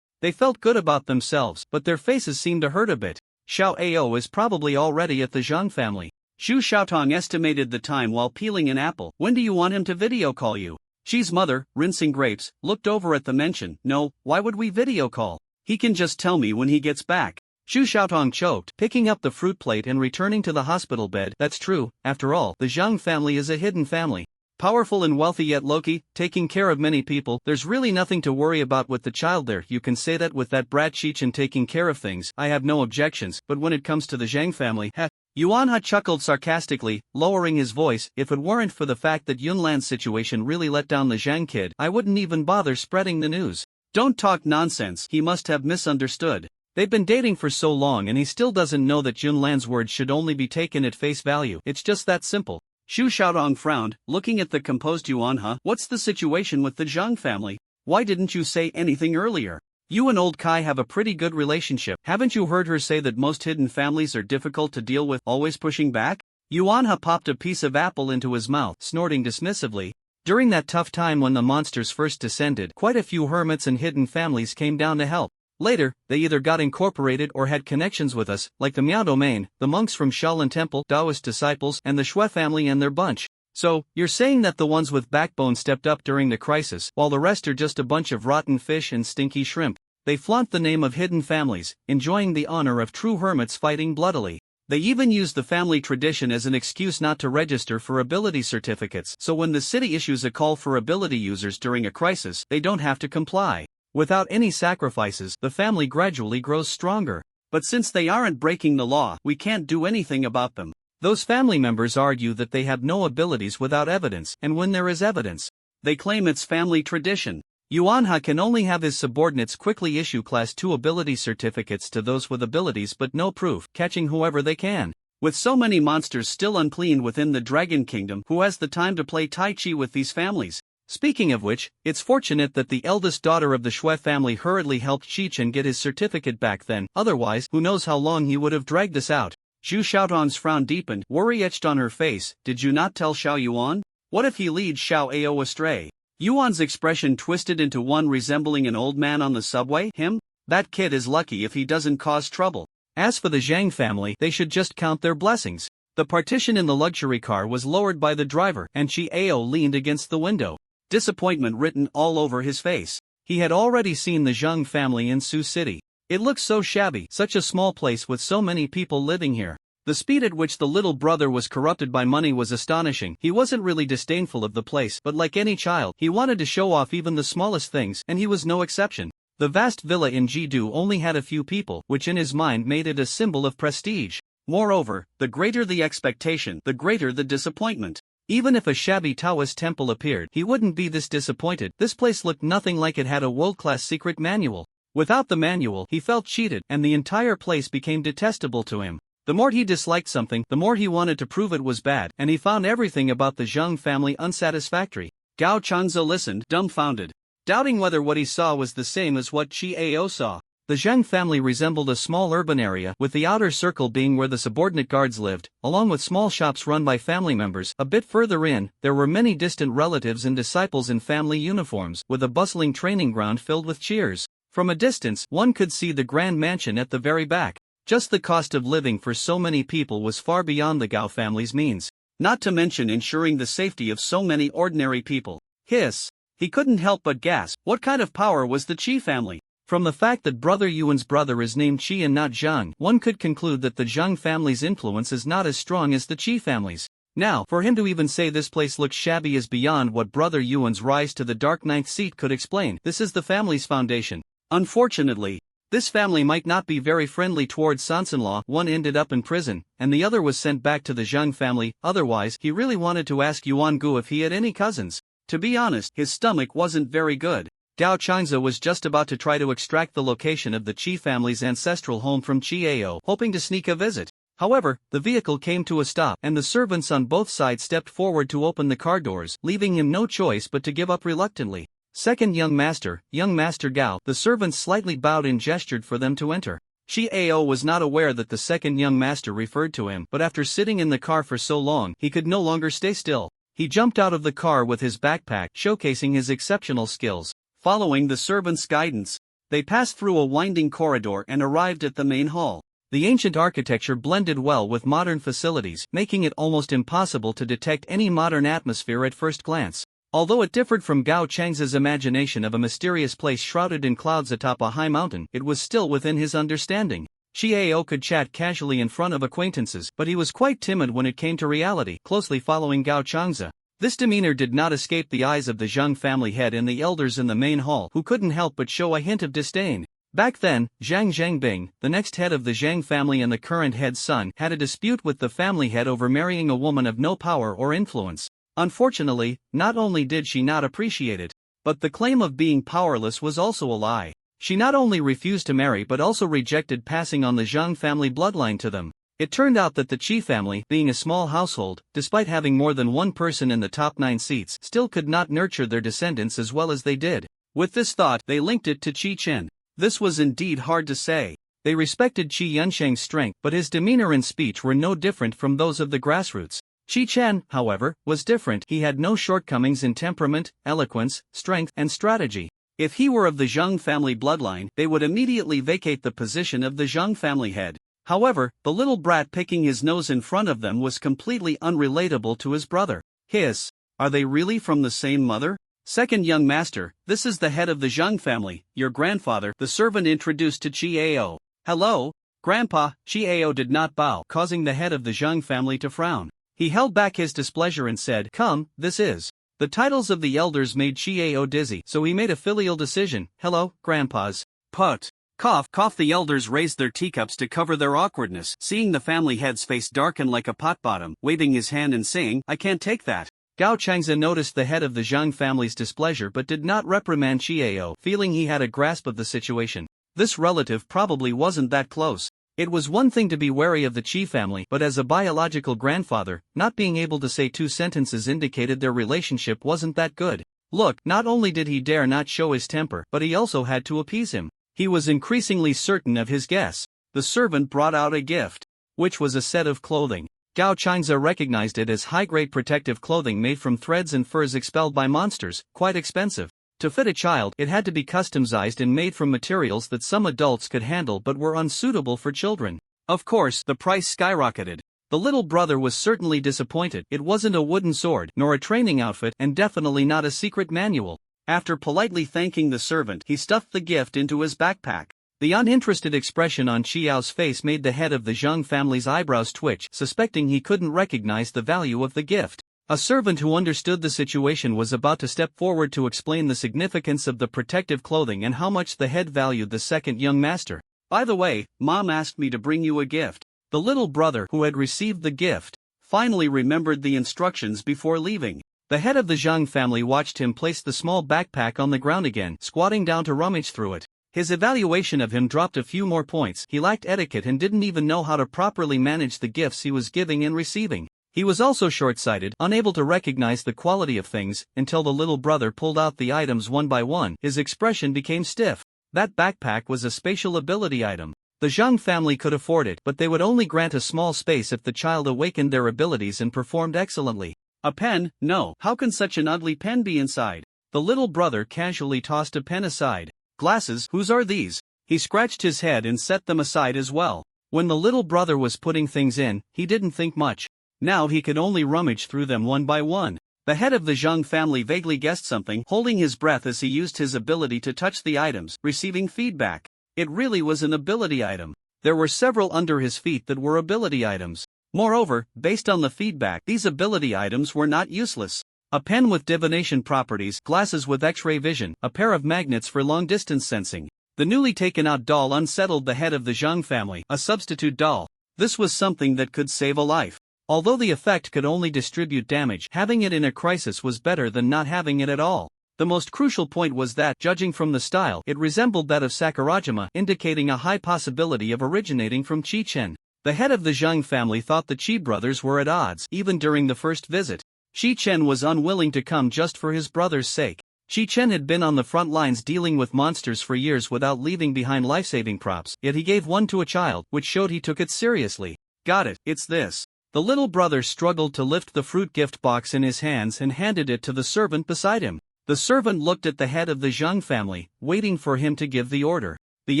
they felt good about themselves, but their faces seemed to hurt a bit. Xiao Ao is probably already at the Zhang family. Xu Xiaotong estimated the time while peeling an apple. When do you want him to video call you? Xi's mother, rinsing grapes, looked over at the mention. No, why would we video call? He can just tell me when he gets back. Xu Xiaotong choked, picking up the fruit plate and returning to the hospital bed. That's true, after all, the Zhang family is a hidden family. Powerful and wealthy yet low-key, taking care of many people. There's really nothing to worry about with the child there. You can say that with that brat Chichin taking care of things. I have no objections, but when it comes to the Zhang family, Yuanha chuckled sarcastically, lowering his voice. If it weren't for the fact that Yunlan's situation really let down the Zhang kid, I wouldn't even bother spreading the news. Don't talk nonsense, he must have misunderstood. They've been dating for so long and he still doesn't know that Yunlan's words should only be taken at face value. It's just that simple. Xu Xiaodong frowned, looking at the composed Yuanha. What's the situation with the Zhang family? Why didn't you say anything earlier? You and old Kai have a pretty good relationship. Haven't you heard her say that most hidden families are difficult to deal with, always pushing back? Yuanha popped a piece of apple into his mouth, snorting dismissively. During that tough time when the monsters first descended, quite a few hermits and hidden families came down to help. Later, they either got incorporated or had connections with us, like the Miao Domain, the monks from Shaolin Temple, Taoist disciples, and the Shui family and their bunch. So, you're saying that the ones with backbone stepped up during the crisis, while the rest are just a bunch of rotten fish and stinky shrimp. They flaunt the name of hidden families, enjoying the honor of true hermits fighting bloodily. They even use the family tradition as an excuse not to register for ability certificates, so when the city issues a call for ability users during a crisis, they don't have to comply. Without any sacrifices, the family gradually grows stronger. But since they aren't breaking the law, we can't do anything about them. Those family members argue that they have no abilities without evidence, and when there is evidence, they claim it's family tradition. Yuanha can only have his subordinates quickly issue Class 2 ability certificates to those with abilities but no proof, catching whoever they can. With so many monsters still unclean within the Dragon Kingdom, who has the time to play Tai Chi with these families? Speaking of which, it's fortunate that the eldest daughter of the Shui family hurriedly helped Chichin get his certificate back then, otherwise, who knows how long he would have dragged this out. Xu Xiaotong's frown deepened, worry etched on her face. Did you not tell Xiao Yuan? What if he leads Xiao Ao astray? Yuan's expression twisted into one resembling an old man on the subway. Him? That kid is lucky if he doesn't cause trouble. As for the Zhang family, they should just count their blessings. The partition in the luxury car was lowered by the driver, and Chi Ao leaned against the window. Disappointment written all over his face. He had already seen the Zhang family in Sioux City. It looked so shabby, such a small place with so many people living here. The speed at which the little brother was corrupted by money was astonishing. He wasn't really disdainful of the place, but like any child, he wanted to show off even the smallest things, and he was no exception. The vast villa in Jidu only had a few people, which in his mind made it a symbol of prestige. Moreover, the greater the expectation, the greater the disappointment. Even if a shabby Taoist temple appeared, he wouldn't be this disappointed. This place looked nothing like it had a world-class secret manual. Without the manual, he felt cheated, and the entire place became detestable to him. The more he disliked something, the more he wanted to prove it was bad, and he found everything about the Zheng family unsatisfactory. Gao Changze listened, dumbfounded, doubting whether what he saw was the same as what Chi Ao saw. The Zheng family resembled a small urban area, with the outer circle being where the subordinate guards lived, along with small shops run by family members. A bit further in, there were many distant relatives and disciples in family uniforms, with a bustling training ground filled with cheers. From a distance, one could see the grand mansion at the very back. Just the cost of living for so many people was far beyond the Gao family's means, not to mention ensuring the safety of so many ordinary people. Hiss! He couldn't help but gasp. What kind of power was the Qi family? From the fact that Brother Yuan's brother is named Qi and not Zheng, one could conclude that the Zheng family's influence is not as strong as the Qi family's. Now, for him to even say this place looks shabby is beyond what Brother Yuan's rise to the dark ninth seat could explain. This is the family's foundation. Unfortunately, this family might not be very friendly towards sons-in-law. One ended up in prison, and the other was sent back to the Zheng family. Otherwise, he really wanted to ask Yuan Gu if he had any cousins. To be honest, his stomach wasn't very good. Gao Changze was just about to try to extract the location of the Qi family's ancestral home from Chi Ao, hoping to sneak a visit. However, the vehicle came to a stop, and the servants on both sides stepped forward to open the car doors, leaving him no choice but to give up reluctantly. Second young master Gao. The servants slightly bowed and gestured for them to enter. Chi Ao was not aware that the second young master referred to him, but after sitting in the car for so long, he could no longer stay still. He jumped out of the car with his backpack, showcasing his exceptional skills. Following the servants' guidance, they passed through a winding corridor and arrived at the main hall. The ancient architecture blended well with modern facilities, making it almost impossible to detect any modern atmosphere at first glance. Although it differed from Gao Changze's imagination of a mysterious place shrouded in clouds atop a high mountain, it was still within his understanding. Chi Ao could chat casually in front of acquaintances, but he was quite timid when it came to reality, closely following Gao Changze. This demeanor did not escape the eyes of the Zheng family head and the elders in the main hall, who couldn't help but show a hint of disdain. Back then, Zhang Zhengbing, the next head of the Zheng family and the current head's son, had a dispute with the family head over marrying a woman of no power or influence. Unfortunately, not only did she not appreciate it, but the claim of being powerless was also a lie. She not only refused to marry but also rejected passing on the Zheng family bloodline to them. It turned out that the Qi family, being a small household, despite having more than one person in the top 9 seats, still could not nurture their descendants as well as they did. With this thought, they linked it to Qi Chen. This was indeed hard to say. They respected Qi Yunsheng's strength, but his demeanor and speech were no different from those of the grassroots. Qi Chen, however, was different. He had no shortcomings in temperament, eloquence, strength, and strategy. If he were of the Zheng family bloodline, they would immediately vacate the position of the Zheng family head. However, the little brat picking his nose in front of them was completely unrelatable to his brother. Hiss! Are they really from the same mother? Second young master, this is the head of the Zheng family, your grandfather, the servant introduced to Chi Ao. Hello, Grandpa. Chi Ao did not bow, causing the head of the Zheng family to frown. He held back his displeasure and said, "Come, this is." The titles of the elders made Chi Ao dizzy, so he made a filial decision. "Hello, grandpas." Put. Cough, cough. The elders raised their teacups to cover their awkwardness, seeing the family head's face darken like a pot bottom, waving his hand and saying, "I can't take that." Gao Changze noticed the head of the Zheng family's displeasure but did not reprimand Chi Ao, feeling he had a grasp of the situation. This relative probably wasn't that close. It was one thing to be wary of the Qi family, but as a biological grandfather, not being able to say 2 sentences indicated their relationship wasn't that good. Look, not only did he dare not show his temper, but he also had to appease him. He was increasingly certain of his guess. The servant brought out a gift, which was a set of clothing. Gao Changze recognized it as high-grade protective clothing made from threads and furs expelled by monsters, quite expensive. To fit a child, it had to be customized and made from materials that some adults could handle but were unsuitable for children. Of course, the price skyrocketed. The little brother was certainly disappointed. It wasn't a wooden sword, nor a training outfit, and definitely not a secret manual. After politely thanking the servant, he stuffed the gift into his backpack. The uninterested expression on Qiao's face made the head of the Zhang family's eyebrows twitch, suspecting he couldn't recognize the value of the gift. A servant who understood the situation was about to step forward to explain the significance of the protective clothing and how much the head valued the second young master. "By the way, Mom asked me to bring you a gift." The little brother, who had received the gift, finally remembered the instructions before leaving. The head of the Zhang family watched him place the small backpack on the ground again, squatting down to rummage through it. His evaluation of him dropped a few more points. He lacked etiquette and didn't even know how to properly manage the gifts he was giving and receiving. He was also short-sighted, unable to recognize the quality of things. Until the little brother pulled out the items one by one, his expression became stiff. That backpack was a spatial ability item. The Zhang family could afford it, but they would only grant a small space if the child awakened their abilities and performed excellently. A pen? No. How can such an ugly pen be inside? The little brother casually tossed a pen aside. Glasses? Whose are these? He scratched his head and set them aside as well. When the little brother was putting things in, he didn't think much. Now he could only rummage through them one by one. The head of the Zhang family vaguely guessed something, holding his breath as he used his ability to touch the items, receiving feedback. It really was an ability item. There were several under his feet that were ability items. Moreover, based on the feedback, these ability items were not useless. A pen with divination properties, glasses with X-ray vision, a pair of magnets for long-distance sensing. The newly taken-out doll unsettled the head of the Zhang family, a substitute doll. This was something that could save a life. Although the effect could only distribute damage, having it in a crisis was better than not having it at all. The most crucial point was that, judging from the style, it resembled that of Sakurajima, indicating a high possibility of originating from Chi-Chen. The head of the Zhang family thought the Chi brothers were at odds, even during the first visit. Chi-Chen was unwilling to come just for his brother's sake. Chi-Chen had been on the front lines dealing with monsters for years without leaving behind life-saving props, yet he gave one to a child, which showed he took it seriously. "Got it, it's this." The little brother struggled to lift the fruit gift box in his hands and handed it to the servant beside him. The servant looked at the head of the Zhang family, waiting for him to give the order. The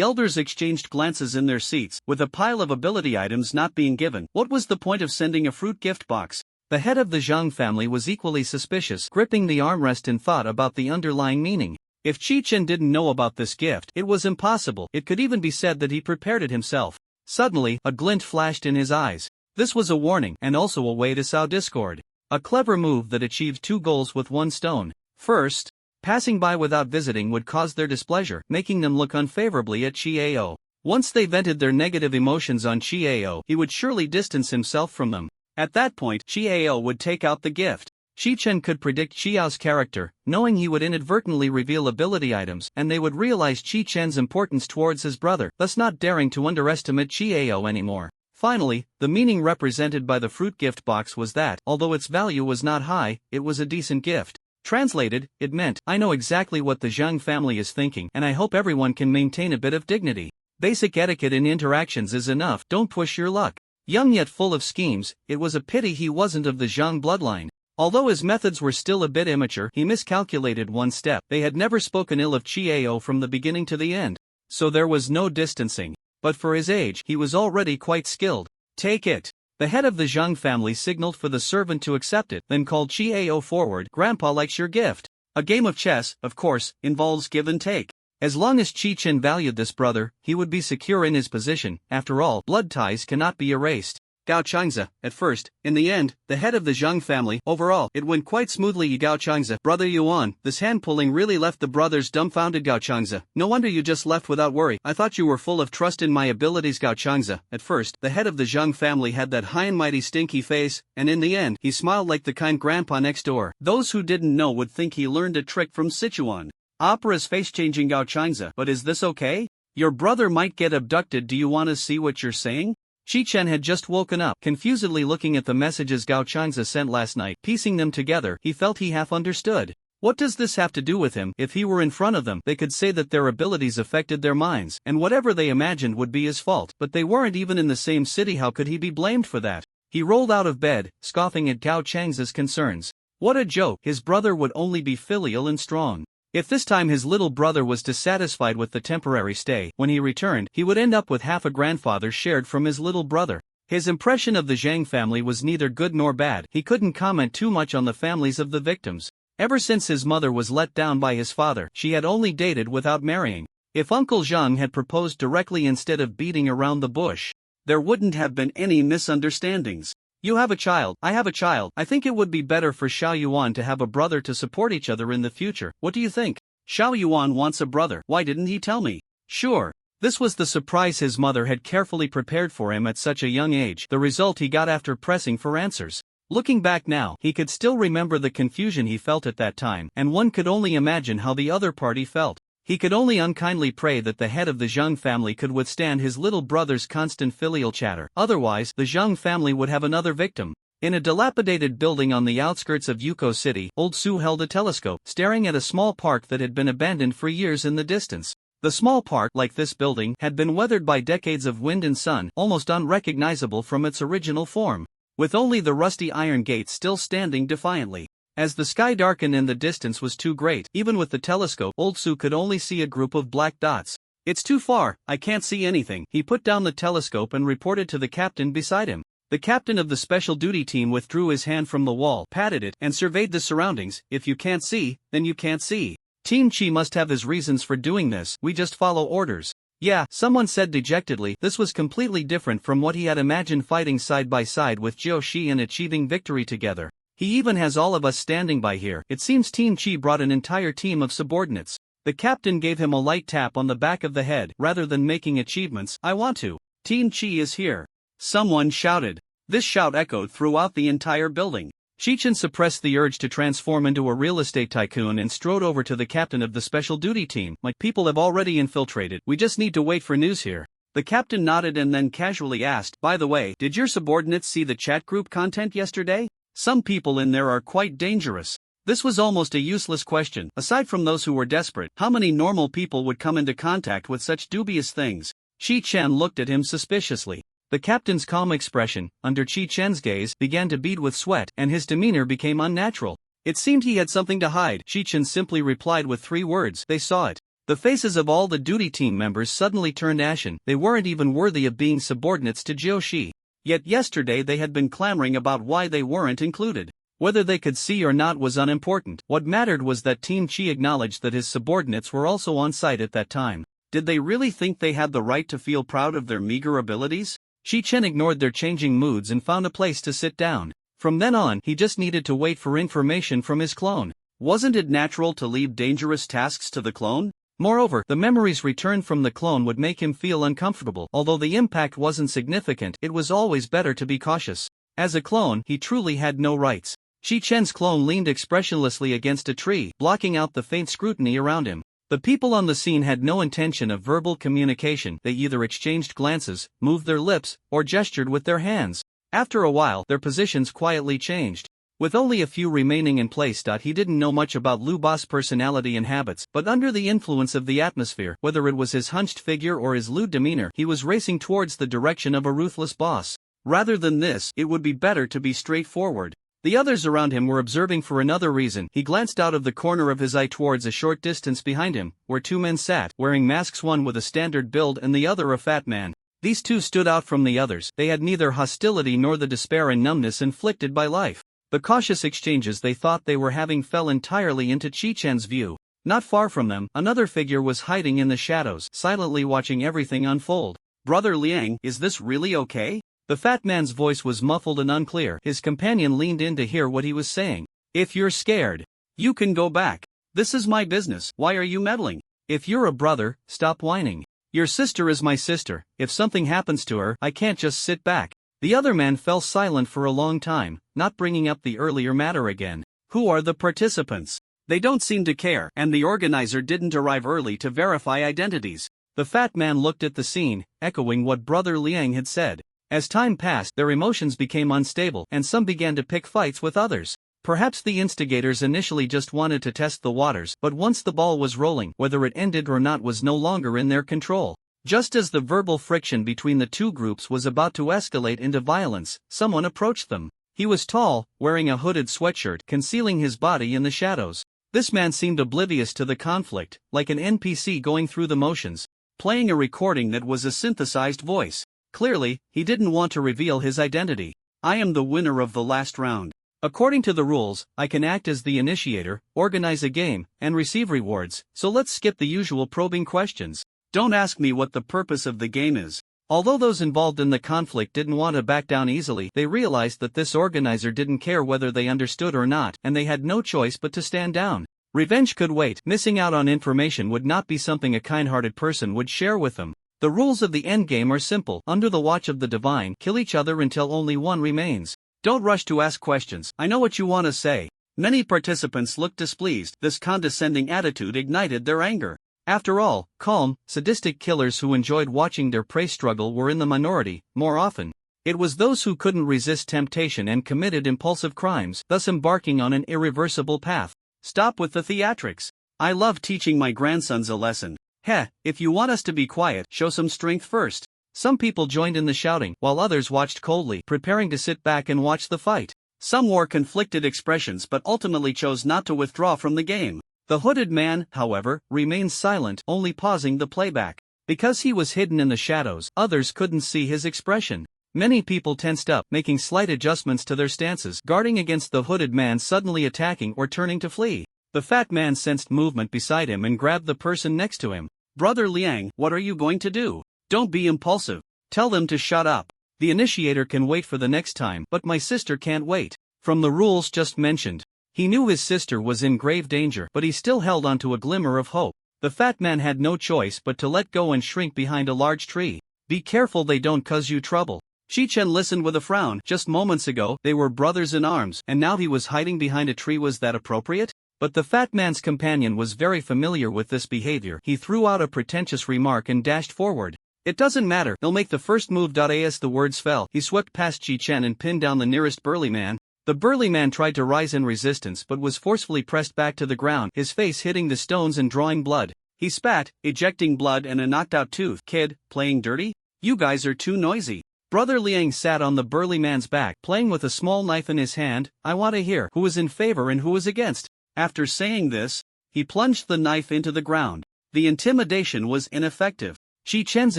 elders exchanged glances in their seats, with a pile of ability items not being given. What was the point of sending a fruit gift box? The head of the Zhang family was equally suspicious, gripping the armrest in thought about the underlying meaning. If Chi-Chen didn't know about this gift, it was impossible. It could even be said that he prepared it himself. Suddenly, a glint flashed in his eyes. This was a warning, and also a way to sow discord. A clever move that achieved two goals with one stone. First, passing by without visiting would cause their displeasure, making them look unfavorably at Chiao. Once they vented their negative emotions on Chiao, he would surely distance himself from them. At that point, Chiao would take out the gift. Chi-Chen could predict Chiao's character, knowing he would inadvertently reveal ability items, and they would realize Chi-Chen's importance towards his brother, thus not daring to underestimate Chiao anymore. Finally, the meaning represented by the fruit gift box was that, although its value was not high, it was a decent gift. Translated, it meant, I know exactly what the Zhang family is thinking, and I hope everyone can maintain a bit of dignity. Basic etiquette in interactions is enough, don't push your luck. Young yet full of schemes, it was a pity he wasn't of the Zhang bloodline. Although his methods were still a bit immature, he miscalculated one step. They had never spoken ill of Chiao from the beginning to the end. So there was no distancing. But for his age, he was already quite skilled. Take it. The head of the Zhang family signaled for the servant to accept it, then called Chiao forward. Grandpa likes your gift. A game of chess, of course, involves give and take. As long as Chi-Chen valued this brother, he would be secure in his position. After all, blood ties cannot be erased. Gao Changze, at first, in the end, the head of the Zhang family, overall, it went quite smoothly. Gao Changze, brother Yuan, this hand-pulling really left the brothers dumbfounded. Gao Changze, no wonder you just left without worry. I thought you were full of trust in my abilities. Gao Changze, at first, the head of the Zhang family had that high and mighty stinky face, and in the end, he smiled like the kind grandpa next door. Those who didn't know would think he learned a trick from Sichuan. Opera's face-changing. Gao Changze, but is this okay? Your brother might get abducted. Do you want to see what you're saying? Chi-Chen had just woken up, confusedly looking at the messages Gao Changze sent last night. Piecing them together, he felt he half understood. What does this have to do with him? If he were in front of them, they could say that their abilities affected their minds, and whatever they imagined would be his fault. But they weren't even in the same city. How could he be blamed for that? He rolled out of bed, scoffing at Gao Changze's concerns. What a joke! His brother would only be filial and strong. If this time his little brother was dissatisfied with the temporary stay, when he returned, he would end up with half a grandfather shared from his little brother. His impression of the Zhang family was neither good nor bad. He couldn't comment too much on the families of the victims. Ever since his mother was let down by his father, she had only dated without marrying. If Uncle Zhang had proposed directly instead of beating around the bush, there wouldn't have been any misunderstandings. You have a child, I have a child. I think it would be better for Xiao Yuan to have a brother to support each other in the future. What do you think? Xiao Yuan wants a brother. Why didn't he tell me? Sure. This was the surprise his mother had carefully prepared for him at such a young age, the result he got after pressing for answers. Looking back now, he could still remember the confusion he felt at that time, and one could only imagine how the other party felt. He could only unkindly pray that the head of the Zhang family could withstand his little brother's constant filial chatter. Otherwise, the Zhang family would have another victim. In a dilapidated building on the outskirts of Yuko City, old Su held a telescope, staring at a small park that had been abandoned for years in the distance. The small park, like this building, had been weathered by decades of wind and sun, almost unrecognizable from its original form, with only the rusty iron gates still standing defiantly. As the sky darkened and the distance was too great, even with the telescope, old Su could only see a group of black dots. It's too far, I can't see anything. He put down the telescope and reported to the captain beside him. The captain of the special duty team withdrew his hand from the wall, patted it, and surveyed the surroundings. If you can't see, then you can't see. Team Chi must have his reasons for doing this, we just follow orders. Yeah, someone said dejectedly. This was completely different from what he had imagined, fighting side by side with Jiu Shi and achieving victory together. He even has all of us standing by here. It seems Team Chi brought an entire team of subordinates. The captain gave him a light tap on the back of the head. Rather than making achievements, I want to. Team Chi is here. Someone shouted. This shout echoed throughout the entire building. Shichen suppressed the urge to transform into a real estate tycoon and strode over to the captain of the special duty team. My people have already infiltrated. We just need to wait for news here. The captain nodded and then casually asked, by the way, did your subordinates see the chat group content yesterday? Some people in there are quite dangerous. This was almost a useless question. Aside from those who were desperate, how many normal people would come into contact with such dubious things? Shi Chen looked at him suspiciously. The captain's calm expression, under Chi Chen's gaze, began to bead with sweat, and his demeanor became unnatural. It seemed he had something to hide. Shi Chen simply replied with 3 words. They saw it. The faces of all the duty team members suddenly turned ashen. They weren't even worthy of being subordinates to Jiu Shi. Yet yesterday they had been clamoring about why they weren't included. Whether they could see or not was unimportant. What mattered was that Team Chi acknowledged that his subordinates were also on site at that time. Did they really think they had the right to feel proud of their meager abilities? Shi Chen ignored their changing moods and found a place to sit down. From then on, he just needed to wait for information from his clone. Wasn't it natural to leave dangerous tasks to the clone? Moreover, the memories returned from the clone would make him feel uncomfortable. Although the impact wasn't significant, it was always better to be cautious. As a clone, he truly had no rights. Shi Chen's clone leaned expressionlessly against a tree, blocking out the faint scrutiny around him. The people on the scene had no intention of verbal communication. They either exchanged glances, moved their lips, or gestured with their hands. After a while, their positions quietly changed. With only a few remaining in place. He didn't know much about Lu Ba's personality and habits, but under the influence of the atmosphere, whether it was his hunched figure or his lewd demeanor, he was racing towards the direction of a ruthless boss. Rather than this, it would be better to be straightforward. The others around him were observing for another reason. He glanced out of the corner of his eye towards a short distance behind him, where 2 men sat, wearing masks, one with a standard build and the other a fat man. These 2 stood out from the others. They had neither hostility nor the despair and numbness inflicted by life. The cautious exchanges they thought they were having fell entirely into Chi Chen's view. Not far from them, another figure was hiding in the shadows, silently watching everything unfold. Brother Liang, is this really okay? The fat man's voice was muffled and unclear. His companion leaned in to hear what he was saying. If you're scared, you can go back. This is my business. Why are you meddling? If you're a brother, stop whining. Your sister is my sister. If something happens to her, I can't just sit back. The other man fell silent for a long time, not bringing up the earlier matter again. Who are the participants? They don't seem to care, and the organizer didn't arrive early to verify identities. The fat man looked at the scene, echoing what Brother Liang had said. As time passed, their emotions became unstable, and some began to pick fights with others. Perhaps the instigators initially just wanted to test the waters, but once the ball was rolling, whether it ended or not was no longer in their control. Just as the verbal friction between the 2 groups was about to escalate into violence, someone approached them. He was tall, wearing a hooded sweatshirt, concealing his body in the shadows. This man seemed oblivious to the conflict, like an NPC going through the motions, playing a recording that was a synthesized voice. Clearly, he didn't want to reveal his identity. I am the winner of the last round. According to the rules, I can act as the initiator, organize a game, and receive rewards, so let's skip the usual probing questions. Don't ask me what the purpose of the game is. Although those involved in the conflict didn't want to back down easily, they realized that this organizer didn't care whether they understood or not, and they had no choice but to stand down. Revenge could wait. Missing out on information would not be something a kind-hearted person would share with them. The rules of the endgame are simple. Under the watch of the divine, kill each other until only one remains. Don't rush to ask questions. I know what you want to say. Many participants looked displeased. This condescending attitude ignited their anger. After all, calm, sadistic killers who enjoyed watching their prey struggle were in the minority. More often, it was those who couldn't resist temptation and committed impulsive crimes, thus embarking on an irreversible path. Stop with the theatrics. I love teaching my grandsons a lesson. Heh, if you want us to be quiet, show some strength first. Some people joined in the shouting, while others watched coldly, preparing to sit back and watch the fight. Some wore conflicted expressions but ultimately chose not to withdraw from the game. The hooded man, however, remained silent, only pausing the playback. Because he was hidden in the shadows, others couldn't see his expression. Many people tensed up, making slight adjustments to their stances, guarding against the hooded man suddenly attacking or turning to flee. The fat man sensed movement beside him and grabbed the person next to him. Brother Liang, what are you going to do? Don't be impulsive. Tell them to shut up. The initiator can wait for the next time, but my sister can't wait. From the rules just mentioned, he knew his sister was in grave danger, but he still held on to a glimmer of hope. The fat man had no choice but to let go and shrink behind a large tree. Be careful they don't cause you trouble. Shi-Chen listened with a frown. Just moments ago, they were brothers in arms, and now he was hiding behind a tree. Was that appropriate? But the fat man's companion was very familiar with this behavior. He threw out a pretentious remark and dashed forward. It doesn't matter, they'll make the first move. As the words fell, he swept past Shi-Chen and pinned down the nearest burly man. The burly man tried to rise in resistance but was forcefully pressed back to the ground, his face hitting the stones and drawing blood. He spat, ejecting blood and a knocked-out tooth. Kid, playing dirty? You guys are too noisy. Brother Liang sat on the burly man's back, playing with a small knife in his hand. I want to hear who was in favor and who was against. After saying this, he plunged the knife into the ground. The intimidation was ineffective. Shi-Chen's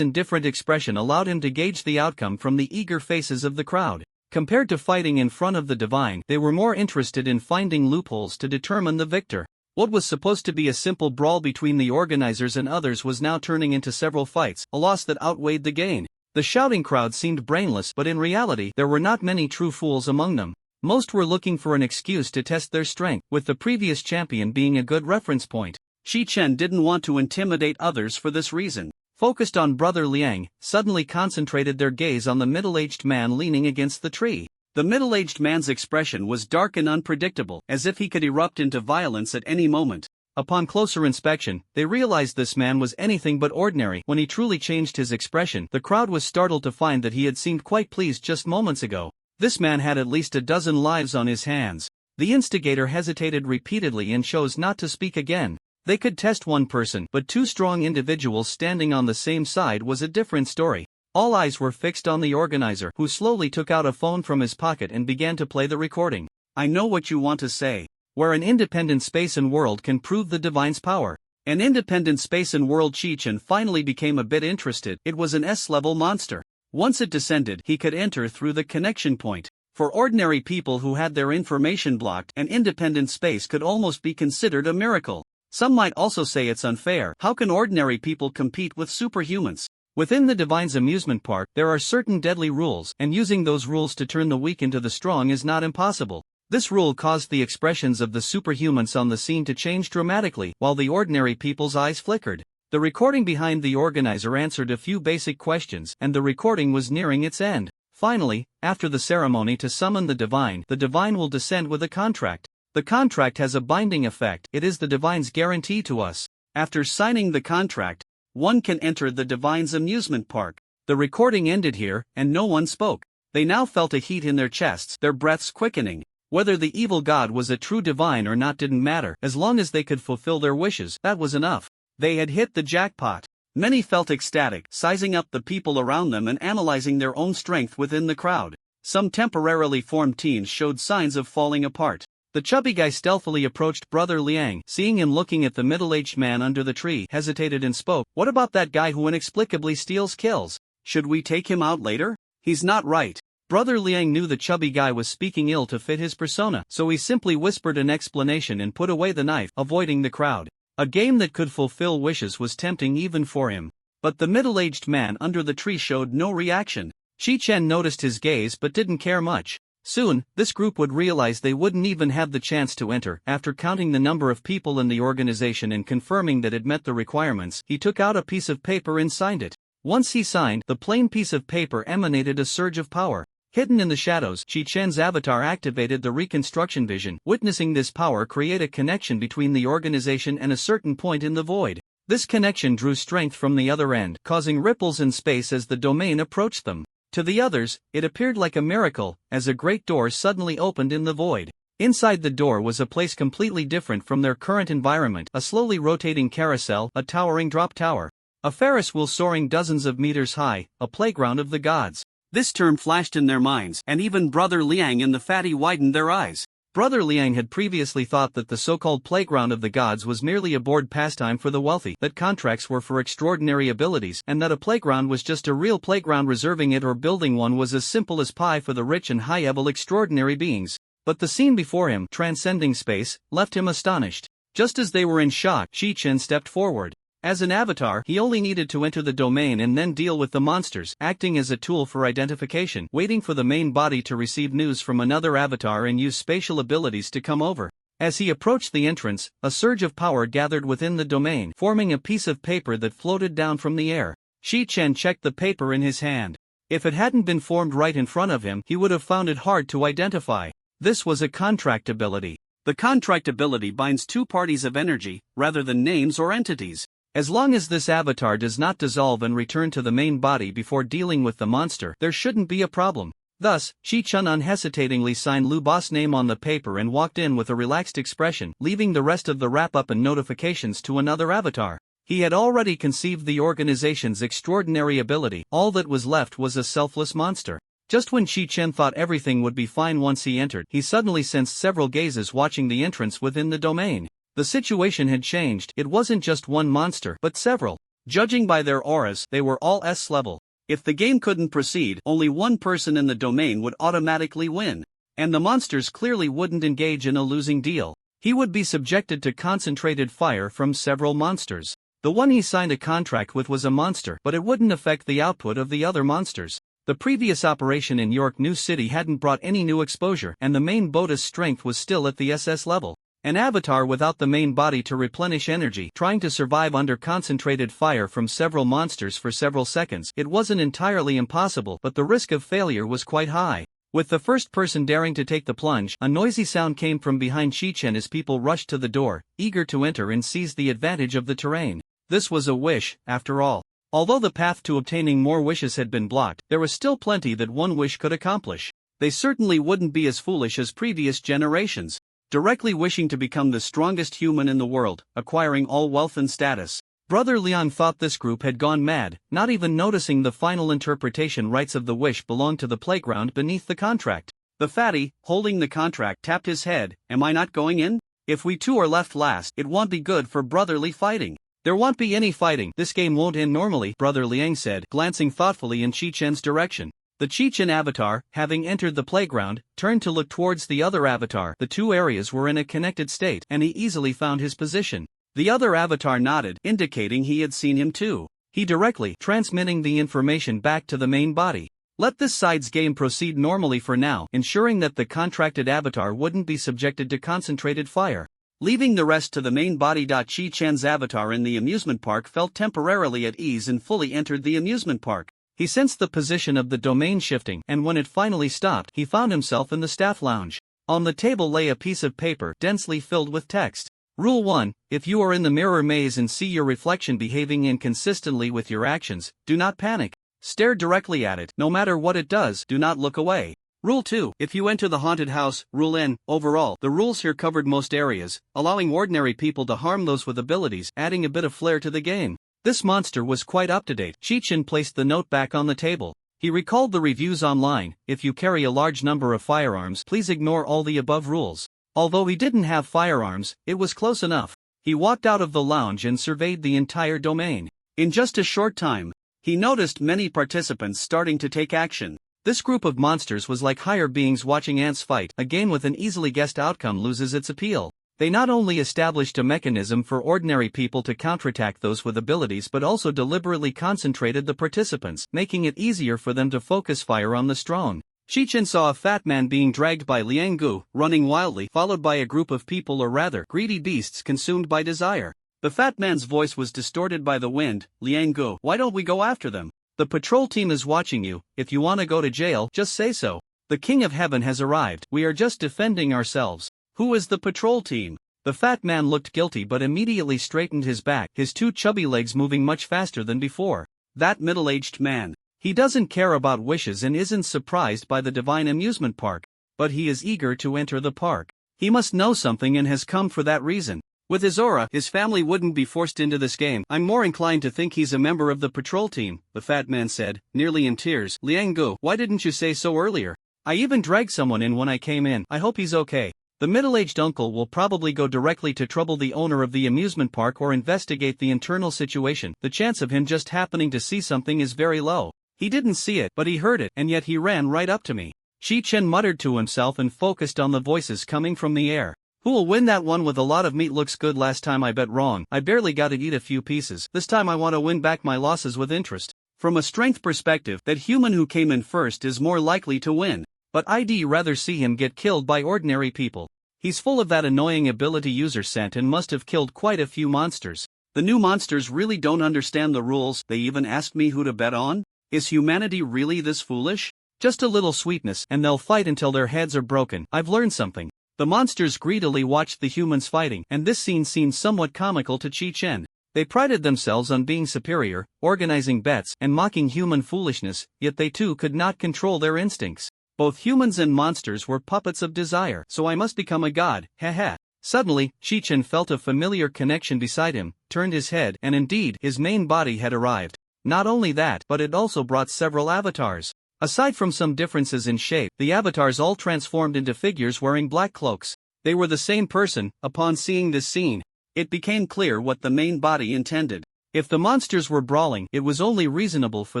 indifferent expression allowed him to gauge the outcome from the eager faces of the crowd. Compared to fighting in front of the divine, they were more interested in finding loopholes to determine the victor. What was supposed to be a simple brawl between the organizers and others was now turning into several fights, a loss that outweighed the gain. The shouting crowd seemed brainless, but in reality, there were not many true fools among them. Most were looking for an excuse to test their strength, with the previous champion being a good reference point. Shi-Chen didn't want to intimidate others for this reason. Focused on Brother Liang, suddenly concentrated their gaze on the middle-aged man leaning against the tree. The middle-aged man's expression was dark and unpredictable, as if he could erupt into violence at any moment. Upon closer inspection, they realized this man was anything but ordinary. When he truly changed his expression, the crowd was startled to find that he had seemed quite pleased just moments ago. This man had at least a dozen lives on his hands. The instigator hesitated repeatedly and chose not to speak again. They could test one person, but two strong individuals standing on the same side was a different story. All eyes were fixed on the organizer, who slowly took out a phone from his pocket and began to play the recording. I know what you want to say. Where an independent space and world can prove the divine's power. An independent space and world. Shi-Chen finally became a bit interested. It was an S-level monster. Once it descended, he could enter through the connection point. For ordinary people who had their information blocked, an independent space could almost be considered a miracle. Some might also say it's unfair. How can ordinary people compete with superhumans? Within the divine's amusement park, there are certain deadly rules, and using those rules to turn the weak into the strong is not impossible. This rule caused the expressions of the superhumans on the scene to change dramatically, while the ordinary people's eyes flickered. The recording behind the organizer answered a few basic questions, and the recording was nearing its end. Finally, after the ceremony to summon the divine will descend with a contract. The contract has a binding effect. It is the divine's guarantee to us. After signing the contract, one can enter the divine's amusement park. The recording ended here, and no one spoke. They now felt a heat in their chests, their breaths quickening. Whether the evil god was a true divine or not didn't matter. As long as they could fulfill their wishes, that was enough. They had hit the jackpot. Many felt ecstatic, sizing up the people around them and analyzing their own strength within the crowd. Some temporarily formed teams showed signs of falling apart. The chubby guy stealthily approached Brother Liang, seeing him looking at the middle-aged man under the tree, hesitated and spoke. What about that guy who inexplicably steals kills? Should we take him out later? He's not right. Brother Liang knew the chubby guy was speaking ill to fit his persona, so he simply whispered an explanation and put away the knife, avoiding the crowd. A game that could fulfill wishes was tempting even for him. But the middle-aged man under the tree showed no reaction. Shi-Chen noticed his gaze but didn't care much. Soon, this group would realize they wouldn't even have the chance to enter. After counting the number of people in the organization and confirming that it met the requirements, he took out a piece of paper and signed it. Once he signed, the plain piece of paper emanated a surge of power. Hidden in the shadows, Shi-Chen's avatar activated the reconstruction vision. Witnessing this power create a connection between the organization and a certain point in the void. This connection drew strength from the other end, causing ripples in space as the domain approached them. To the others, it appeared like a miracle, as a great door suddenly opened in the void. Inside the door was a place completely different from their current environment, a slowly rotating carousel, a towering drop tower. A Ferris wheel soaring dozens of meters high, a playground of the gods. This term flashed in their minds, and even Brother Liang and the fatty widened their eyes. Brother Liang had previously thought that the so-called playground of the gods was merely a bored pastime for the wealthy, that contracts were for extraordinary abilities, and that a playground was just a real playground. Reserving it or building one was as simple as pie for the rich and high-level extraordinary beings. But the scene before him, transcending space, left him astonished. Just as they were in shock, Shi-Chen stepped forward. As an avatar, he only needed to enter the domain and then deal with the monsters, acting as a tool for identification, waiting for the main body to receive news from another avatar and use spatial abilities to come over. As he approached the entrance, a surge of power gathered within the domain, forming a piece of paper that floated down from the air. Shi-Chen checked the paper in his hand. If it hadn't been formed right in front of him, he would have found it hard to identify. This was a contract ability. The contract ability binds two parties of energy, rather than names or entities. As long as this avatar does not dissolve and return to the main body before dealing with the monster, there shouldn't be a problem. Thus, Shi-Chen unhesitatingly signed Lu Ba's name on the paper and walked in with a relaxed expression, leaving the rest of the wrap-up and notifications to another avatar. He had already conceived the organization's extraordinary ability. All that was left was a selfless monster. Just when Shi-Chen thought everything would be fine once he entered, he suddenly sensed several gazes watching the entrance within the domain. The situation had changed. It wasn't just one monster, but several. Judging by their auras, they were all S-level. If the game couldn't proceed, only one person in the domain would automatically win. And the monsters clearly wouldn't engage in a losing deal. He would be subjected to concentrated fire from several monsters. The one he signed a contract with was a monster, but it wouldn't affect the output of the other monsters. The previous operation in York New City hadn't brought any new exposure, and the main bota's strength was still at the SS level. An avatar without the main body to replenish energy, trying to survive under concentrated fire from several monsters for several seconds. It wasn't entirely impossible, but the risk of failure was quite high. With the first person daring to take the plunge, a noisy sound came from behind Shi-Chen as people rushed to the door, eager to enter and seize the advantage of the terrain. This was a wish, after all. Although the path to obtaining more wishes had been blocked, there was still plenty that one wish could accomplish. They certainly wouldn't be as foolish as previous generations. Directly wishing to become the strongest human in the world, acquiring all wealth and status. Brother Liang thought this group had gone mad, not even noticing the final interpretation rights of the wish belonged to the playground beneath the contract. The fatty, holding the contract, tapped his head. Am I not going in? If we two are left last, it won't be good for brotherly fighting. There won't be any fighting. This game won't end normally, Brother Liang said, glancing thoughtfully in Shi-Chen's direction. The Shi-Chen avatar, having entered the playground, turned to look towards the other avatar. The two areas were in a connected state, and he easily found his position. The other avatar nodded, indicating he had seen him too. He directly transmitting the information back to the main body. Let this side's game proceed normally for now, ensuring that the contracted avatar wouldn't be subjected to concentrated fire. Leaving the rest to the main body. Shi-Chen's avatar in the amusement park felt temporarily at ease and fully entered the amusement park. He sensed the position of the domain shifting, and when it finally stopped, he found himself in the staff lounge. On the table lay a piece of paper densely filled with text. Rule 1. If you are in the mirror maze and see your reflection behaving inconsistently with your actions, do not panic. Stare directly at it. No matter what it does, do not look away. Rule 2. If you enter the haunted house, Rule N. Overall, the rules here covered most areas, allowing ordinary people to harm those with abilities, adding a bit of flair to the game. This monster was quite up-to-date. Shi-Chen placed the note back on the table. He recalled the reviews online. If you carry a large number of firearms, please ignore all the above rules. Although he didn't have firearms, it was close enough. He walked out of the lounge and surveyed the entire domain. In just a short time, he noticed many participants starting to take action. This group of monsters was like higher beings watching ants fight. A game with an easily guessed outcome loses its appeal. They not only established a mechanism for ordinary people to counterattack those with abilities but also deliberately concentrated the participants, making it easier for them to focus fire on the strong. Shichen saw a fat man being dragged by Liang Gu, running wildly, followed by a group of people, or rather, greedy beasts consumed by desire. The fat man's voice was distorted by the wind. Liang Gu, why don't we go after them? The patrol team is watching you. If you want to go to jail, just say so. The King of Heaven has arrived. We are just defending ourselves. Who is the patrol team? The fat man looked guilty but immediately straightened his back, his two chubby legs moving much faster than before. That middle-aged man. He doesn't care about wishes and isn't surprised by the divine amusement park. But he is eager to enter the park. He must know something and has come for that reason. With his aura, his family wouldn't be forced into this game. I'm more inclined to think he's a member of the patrol team, the fat man said, nearly in tears. Liang Gu, why didn't you say so earlier? I even dragged someone in when I came in. I hope he's okay. The middle-aged uncle will probably go directly to trouble the owner of the amusement park or investigate the internal situation. The chance of him just happening to see something is very low. He didn't see it, but he heard it, and yet he ran right up to me. Shichen muttered to himself and focused on the voices coming from the air. Who'll win that one with a lot of meat? Looks good. Last time I bet wrong. I barely got to eat a few pieces. This time I want to win back my losses with interest. From a strength perspective, that human who came in first is more likely to win. But I'd rather see him get killed by ordinary people. He's full of that annoying ability user scent and must have killed quite a few monsters. The new monsters really don't understand the rules. They even asked me who to bet on? Is humanity really this foolish? Just a little sweetness and they'll fight until their heads are broken. I've learned something. The monsters greedily watched the humans fighting, and this scene seemed somewhat comical to Chi-Chen. They prided themselves on being superior, organizing bets, and mocking human foolishness, yet they too could not control their instincts. Both humans and monsters were puppets of desire, so I must become a god, haha. Suddenly, Chi-Chen felt a familiar connection beside him, turned his head, and indeed, his main body had arrived. Not only that, but it also brought several avatars. Aside from some differences in shape, the avatars all transformed into figures wearing black cloaks. They were the same person. Upon seeing this scene, it became clear what the main body intended. If the monsters were brawling, it was only reasonable for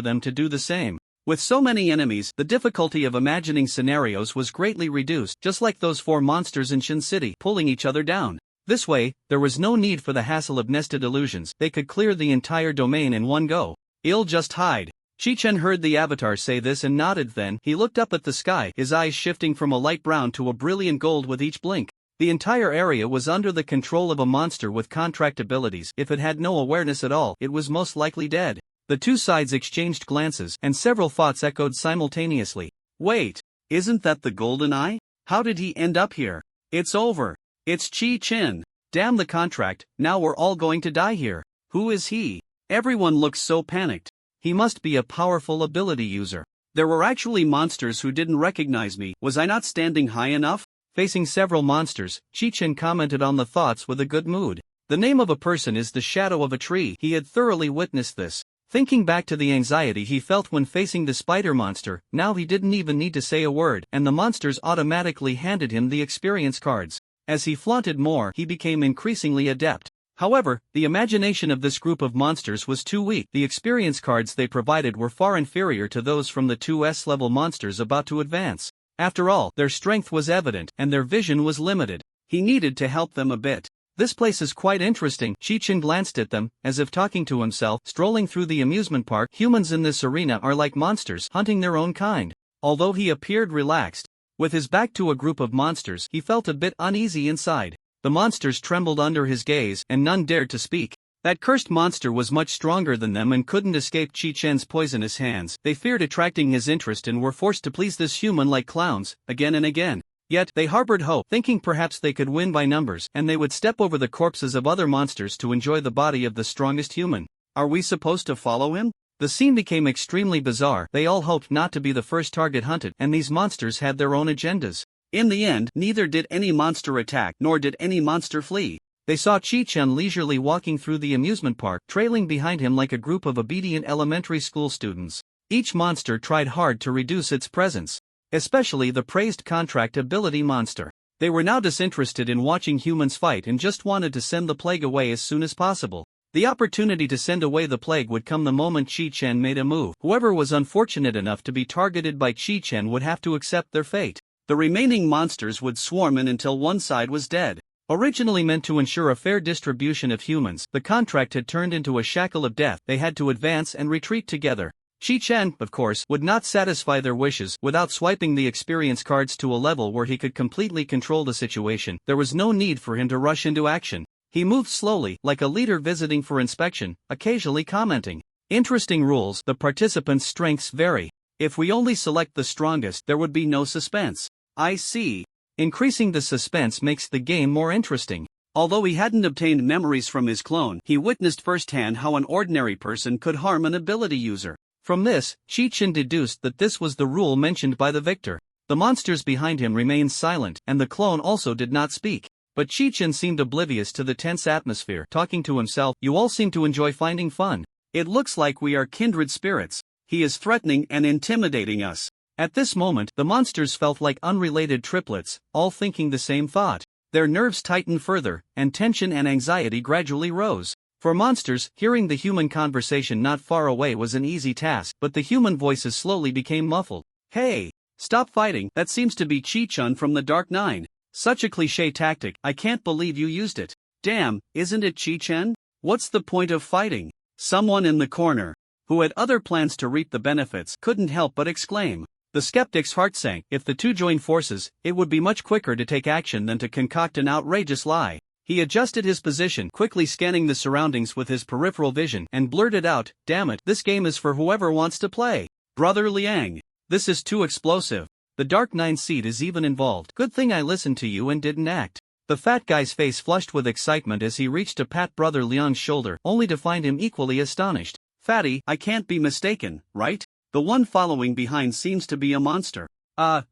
them to do the same. With so many enemies, the difficulty of imagining scenarios was greatly reduced, just like those 4 monsters in Shin City, pulling each other down. This way, there was no need for the hassle of nested illusions. They could clear the entire domain in one go. I'll just hide. Chi-Chen heard the avatar say this and nodded. Then he looked up at the sky, his eyes shifting from a light brown to a brilliant gold with each blink. The entire area was under the control of a monster with contract abilities. If it had no awareness at all, it was most likely dead. The two sides exchanged glances, and several thoughts echoed simultaneously. Wait, isn't that the Golden Eye? How did he end up here? It's over. It's Chi-Chen. Damn the contract, now we're all going to die here. Who is he? Everyone looks so panicked. He must be a powerful ability user. There were actually monsters who didn't recognize me. Was I not standing high enough? Facing several monsters, Chi-Chen commented on the thoughts with a good mood. The name of a person is the shadow of a tree. He had thoroughly witnessed this. Thinking back to the anxiety he felt when facing the spider monster, now he didn't even need to say a word, and the monsters automatically handed him the experience cards. As he flaunted more, he became increasingly adept. However, the imagination of this group of monsters was too weak. The experience cards they provided were far inferior to those from the 2S level monsters about to advance. After all, their strength was evident, and their vision was limited. He needed to help them a bit. This place is quite interesting. Chi-Chen glanced at them, as if talking to himself. Strolling through the amusement park, humans in this arena are like monsters, hunting their own kind. Although he appeared relaxed, with his back to a group of monsters, he felt a bit uneasy inside. The monsters trembled under his gaze, and none dared to speak. That cursed monster was much stronger than them and couldn't escape Chi-Chen's poisonous hands. They feared attracting his interest and were forced to please this human like clowns, again and again. Yet, they harbored hope, thinking perhaps they could win by numbers, and they would step over the corpses of other monsters to enjoy the body of the strongest human. Are we supposed to follow him? The scene became extremely bizarre. They all hoped not to be the first target hunted, and these monsters had their own agendas. In the end, neither did any monster attack, nor did any monster flee. They saw Chi-Chen leisurely walking through the amusement park, trailing behind him like a group of obedient elementary school students. Each monster tried hard to reduce its presence, especially the praised contract ability monster. They were now disinterested in watching humans fight and just wanted to send the plague away as soon as possible. The opportunity to send away the plague would come the moment Chi-Chen made a move. Whoever was unfortunate enough to be targeted by Chi-Chen would have to accept their fate. The remaining monsters would swarm in until one side was dead. Originally meant to ensure a fair distribution of humans, the contract had turned into a shackle of death. They had to advance and retreat together. Chi-Chen, of course, would not satisfy their wishes without swiping the experience cards to a level where he could completely control the situation. There was no need for him to rush into action. He moved slowly, like a leader visiting for inspection, occasionally commenting. Interesting rules. The participants' strengths vary. If we only select the strongest, there would be no suspense. I see. Increasing the suspense makes the game more interesting. Although he hadn't obtained memories from his clone, he witnessed firsthand how an ordinary person could harm an ability user. From this, Chi-Chen deduced that this was the rule mentioned by the victor. The monsters behind him remained silent, and the clone also did not speak. But Chi-Chen seemed oblivious to the tense atmosphere, talking to himself. You all seem to enjoy finding fun. It looks like we are kindred spirits. He is threatening and intimidating us. At this moment, the monsters felt like unrelated triplets, all thinking the same thought. Their nerves tightened further, and tension and anxiety gradually rose. For monsters, hearing the human conversation not far away was an easy task, but the human voices slowly became muffled. Hey! Stop fighting, that seems to be Chi-Chun from the Dark Nine. Such a cliché tactic, I can't believe you used it. Damn, isn't it Chi-Chen? What's the point of fighting? Someone in the corner, who had other plans to reap the benefits, couldn't help but exclaim. The skeptic's heart sank. If the two joined forces, it would be much quicker to take action than to concoct an outrageous lie. He adjusted his position, quickly scanning the surroundings with his peripheral vision, and blurted out, "Damn it, this game is for whoever wants to play. Brother Liang, this is too explosive. The Dark Nine seed is even involved. Good thing I listened to you and didn't act." The fat guy's face flushed with excitement as he reached to pat Brother Liang's shoulder, only to find him equally astonished. Fatty, I can't be mistaken, right? The one following behind seems to be a monster.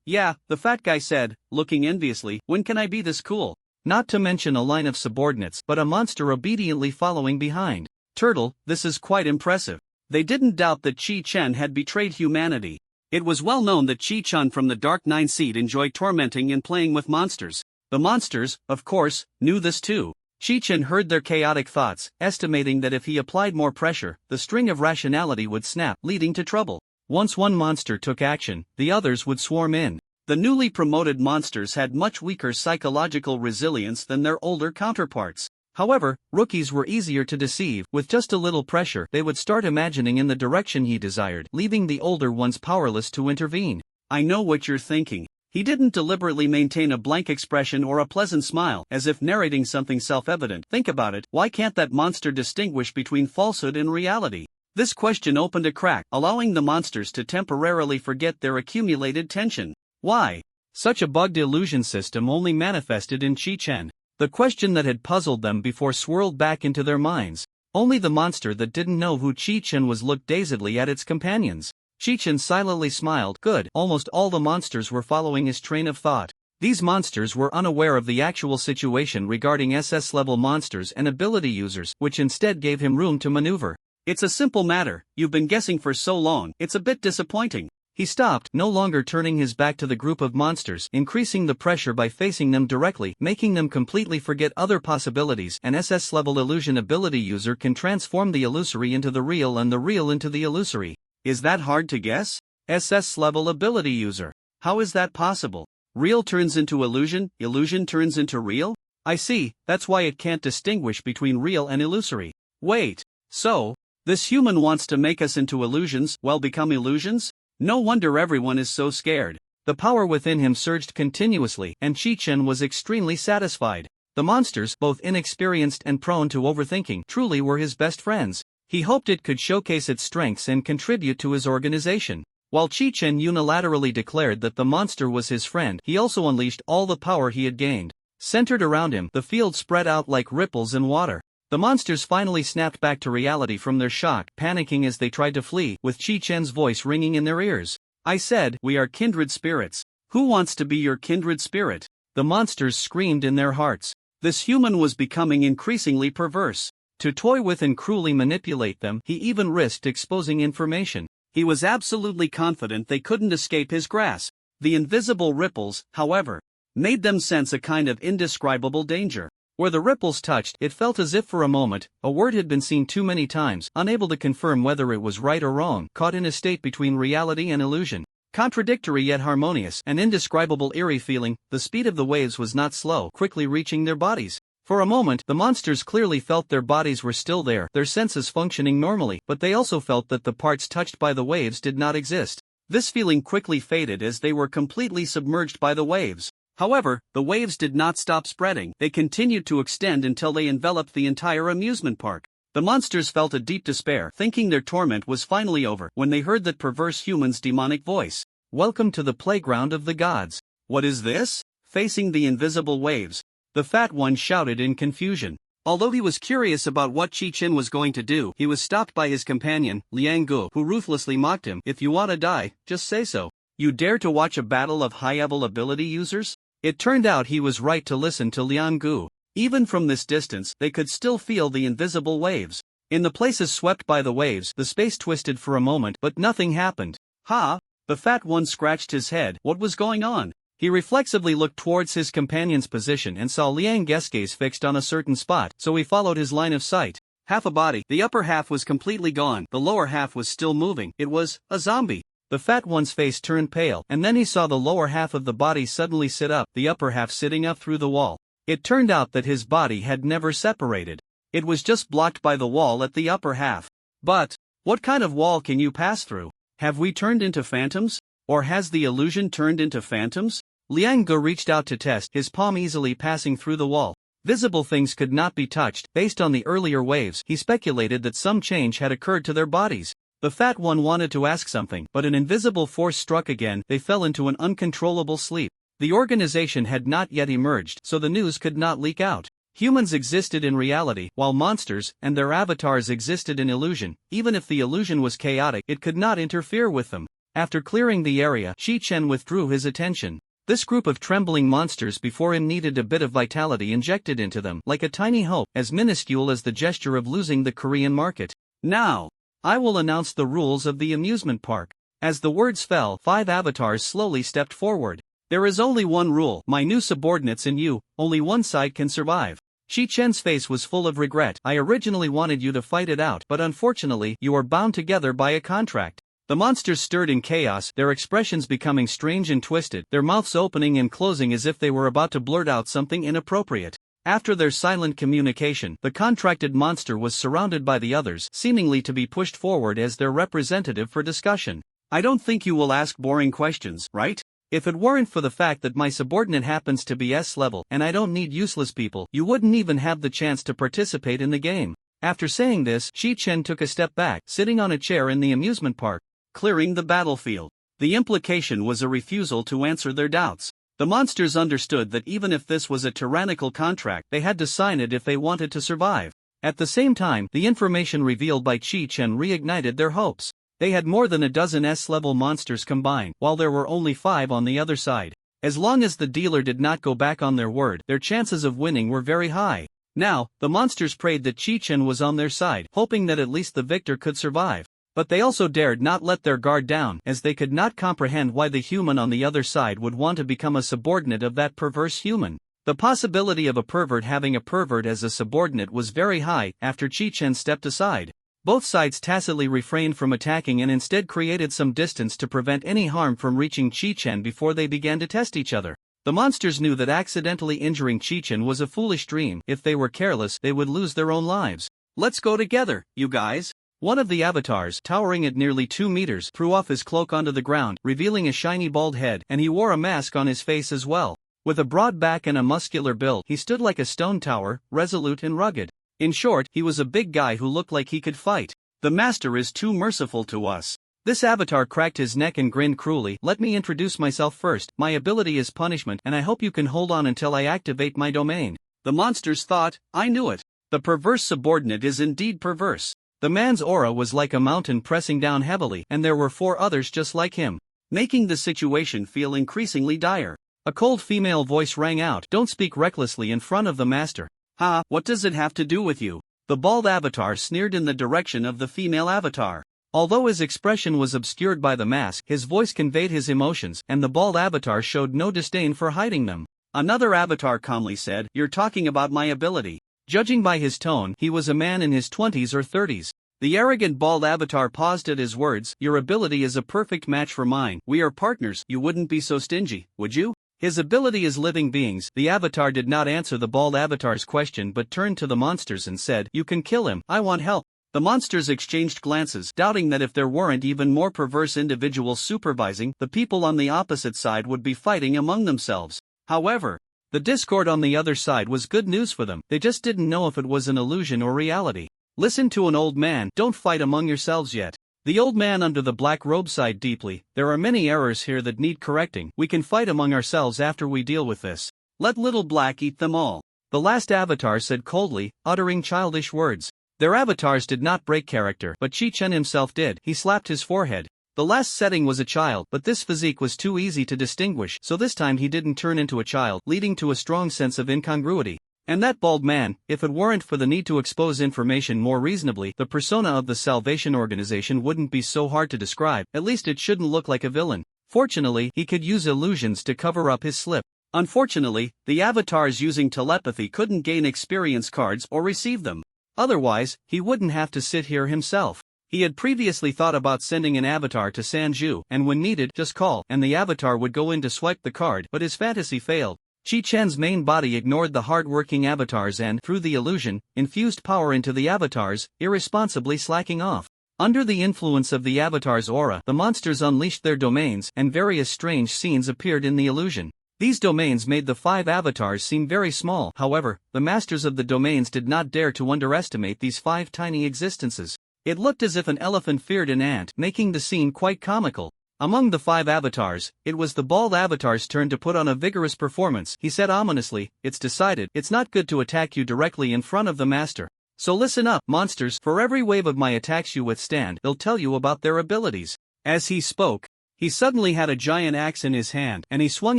Yeah, the fat guy said, looking enviously. When can I be this cool? Not to mention a line of subordinates, but a monster obediently following behind. Turtle, this is quite impressive. They didn't doubt that Chi-Chen had betrayed humanity. It was well known that Chi-Chun from the Dark Nine seed enjoyed tormenting and playing with monsters. The monsters, of course, knew this too. Chi-Chen heard their chaotic thoughts, estimating that if he applied more pressure, the string of rationality would snap, leading to trouble. Once one monster took action, the others would swarm in. The newly promoted monsters had much weaker psychological resilience than their older counterparts. However, rookies were easier to deceive. With just a little pressure, they would start imagining in the direction he desired, leaving the older ones powerless to intervene. I know what you're thinking. He didn't deliberately maintain a blank expression or a pleasant smile, as if narrating something self-evident. Think about it, why can't that monster distinguish between falsehood and reality? This question opened a crack, allowing the monsters to temporarily forget their accumulated tension. Why? Such a bugged illusion system only manifested in Chi-Chen. The question that had puzzled them before swirled back into their minds. Only the monster that didn't know who Chi-Chen was looked dazedly at its companions. Chi-Chen silently smiled. Good. Almost all the monsters were following his train of thought. These monsters were unaware of the actual situation regarding SS-level monsters and ability users, which instead gave him room to maneuver. It's a simple matter, you've been guessing for so long, it's a bit disappointing. He stopped, no longer turning his back to the group of monsters, increasing the pressure by facing them directly, making them completely forget other possibilities. An SS-level illusion ability user can transform the illusory into the real and the real into the illusory. Is that hard to guess? SS-level ability user. How is that possible? Real turns into illusion, illusion turns into real? I see, that's why it can't distinguish between real and illusory. Wait, so, this human wants to make us into illusions, well become illusions? No wonder everyone is so scared. The power within him surged continuously, and Chi-Chen was extremely satisfied. The monsters, both inexperienced and prone to overthinking, truly were his best friends. He hoped it could showcase its strengths and contribute to his organization. While Chi-Chen unilaterally declared that the monster was his friend, he also unleashed all the power he had gained. Centered around him, the field spread out like ripples in water. The monsters finally snapped back to reality from their shock, panicking as they tried to flee, with Chi-Chen's voice ringing in their ears. I said, we are kindred spirits. Who wants to be your kindred spirit? The monsters screamed in their hearts. This human was becoming increasingly perverse. To toy with and cruelly manipulate them, he even risked exposing information. He was absolutely confident they couldn't escape his grasp. The invisible ripples, however, made them sense a kind of indescribable danger. Where the ripples touched, it felt as if for a moment, a word had been seen too many times, unable to confirm whether it was right or wrong, caught in a state between reality and illusion. Contradictory yet harmonious, an indescribable eerie feeling. The speed of the waves was not slow, quickly reaching their bodies. For a moment, the monsters clearly felt their bodies were still there, their senses functioning normally, but they also felt that the parts touched by the waves did not exist. This feeling quickly faded as they were completely submerged by the waves. However, the waves did not stop spreading, they continued to extend until they enveloped the entire amusement park. The monsters felt a deep despair, thinking their torment was finally over, when they heard that perverse human's demonic voice. "Welcome to the playground of the gods." "What is this?" Facing the invisible waves, the fat one shouted in confusion. Although he was curious about what Chi-Chin was going to do, he was stopped by his companion, Liang Gu, who ruthlessly mocked him. "If you want to die, just say so. You dare to watch a battle of high-level ability users?" It turned out he was right to listen to Liang Gu. Even from this distance, they could still feel the invisible waves. In the places swept by the waves, the space twisted for a moment, but nothing happened. "Ha!" The fat one scratched his head. What was going on? He reflexively looked towards his companion's position and saw Liang Gu's gaze fixed on a certain spot, so he followed his line of sight. Half a body, the upper half was completely gone, the lower half was still moving. It was a zombie. The fat one's face turned pale, and then he saw the lower half of the body suddenly sit up, the upper half sitting up through the wall. It turned out that his body had never separated. It was just blocked by the wall at the upper half. But what kind of wall can you pass through? Have we turned into phantoms? Or has the illusion turned into phantoms? Liang Gu reached out to test, his palm easily passing through the wall. Visible things could not be touched. Based on the earlier waves, he speculated that some change had occurred to their bodies. The fat one wanted to ask something, but an invisible force struck again. They fell into an uncontrollable sleep. The organization had not yet emerged, so the news could not leak out. Humans existed in reality, while monsters and their avatars existed in illusion. Even if the illusion was chaotic, it could not interfere with them. After clearing the area, Chi-Chen withdrew his attention. This group of trembling monsters before him needed a bit of vitality injected into them, like a tiny hope, as minuscule as the gesture of losing the Korean market. "Now, I will announce the rules of the amusement park." As the words fell, 5 avatars slowly stepped forward. "There is only one rule, my new subordinates and you, only one side can survive." Chi-Chen's face was full of regret. "I originally wanted you to fight it out, but unfortunately, you are bound together by a contract." The monsters stirred in chaos, their expressions becoming strange and twisted, their mouths opening and closing as if they were about to blurt out something inappropriate. After their silent communication, the contracted monster was surrounded by the others, seemingly to be pushed forward as their representative for discussion. "I don't think you will ask boring questions, right? If it weren't for the fact that my subordinate happens to be S level, and I don't need useless people, you wouldn't even have the chance to participate in the game." After saying this, Chi-Chen took a step back, sitting on a chair in the amusement park. Clearing the battlefield. The implication was a refusal to answer their doubts. The monsters understood that even if this was a tyrannical contract, they had to sign it if they wanted to survive. At the same time, the information revealed by Chi-Chen reignited their hopes. They had more than a dozen S-level monsters combined, while there were only 5 on the other side. As long as the dealer did not go back on their word, their chances of winning were very high. Now, the monsters prayed that Chi-Chen was on their side, hoping that at least the victor could survive. But they also dared not let their guard down, as they could not comprehend why the human on the other side would want to become a subordinate of that perverse human. The possibility of a pervert having a pervert as a subordinate was very high. After Chi-Chen stepped aside, both sides tacitly refrained from attacking and instead created some distance to prevent any harm from reaching Chi-Chen before they began to test each other. The monsters knew that accidentally injuring Chi-Chen was a foolish dream. If they were careless, they would lose their own lives. "Let's go together, you guys." One of the avatars, towering at nearly 2 meters, threw off his cloak onto the ground, revealing a shiny bald head, and he wore a mask on his face as well. With a broad back and a muscular build, he stood like a stone tower, resolute and rugged. In short, he was a big guy who looked like he could fight. "The master is too merciful to us." This avatar cracked his neck and grinned cruelly. "Let me introduce myself first. My ability is punishment, and I hope you can hold on until I activate my domain." The monsters thought, "I knew it. The perverse subordinate is indeed perverse." The man's aura was like a mountain pressing down heavily, and there were 4 others just like him, making the situation feel increasingly dire. A cold female voice rang out, "Don't speak recklessly in front of the master." "Ha, what does it have to do with you?" The bald avatar sneered in the direction of the female avatar. Although his expression was obscured by the mask, his voice conveyed his emotions, and the bald avatar showed no disdain for hiding them. Another avatar calmly said, "You're talking about my ability." Judging by his tone, he was a man in his 20s or 30s. The arrogant bald avatar paused at his words. "Your ability is a perfect match for mine. We are partners. You wouldn't be so stingy, would you?" His ability is living beings. The avatar did not answer the bald avatar's question but turned to the monsters and said, "You can kill him. I want help." The monsters exchanged glances, doubting that if there weren't even more perverse individuals supervising, the people on the opposite side would be fighting among themselves. However, the discord on the other side was good news for them. They just didn't know if it was an illusion or reality. Listen to an old man. Don't fight among yourselves yet. The old man under the black robe sighed deeply. There are many errors here that need correcting. We can fight among ourselves after we deal with this. Let little black eat them all. The last avatar said coldly, uttering childish words. Their avatars did not break character, but Chi-Chen himself did. He slapped his forehead. The last setting was a child, but this physique was too easy to distinguish, so this time he didn't turn into a child, leading to a strong sense of incongruity. And that bald man, if it weren't for the need to expose information more reasonably, the persona of the Salvation Organization wouldn't be so hard to describe. At least it shouldn't look like a villain. Fortunately, he could use illusions to cover up his slip. Unfortunately, the avatars using telepathy couldn't gain experience cards or receive them. Otherwise, he wouldn't have to sit here himself. He had previously thought about sending an avatar to Sanju, and when needed, just call, and the avatar would go in to swipe the card, but his fantasy failed. Chi-Chen's main body ignored the hard-working avatars and, through the illusion, infused power into the avatars, irresponsibly slacking off. Under the influence of the avatar's aura, the monsters unleashed their domains, and various strange scenes appeared in the illusion. These domains made the 5 avatars seem very small. However, the masters of the domains did not dare to underestimate these 5 tiny existences. It looked as if an elephant feared an ant, making the scene quite comical. Among the 5 avatars, it was the bald avatar's turn to put on a vigorous performance. He said ominously, "It's decided. It's not good to attack you directly in front of the master. So listen up, monsters. For every wave of my attacks you withstand, they'll tell you about their abilities." As he spoke, he suddenly had a giant axe in his hand, and he swung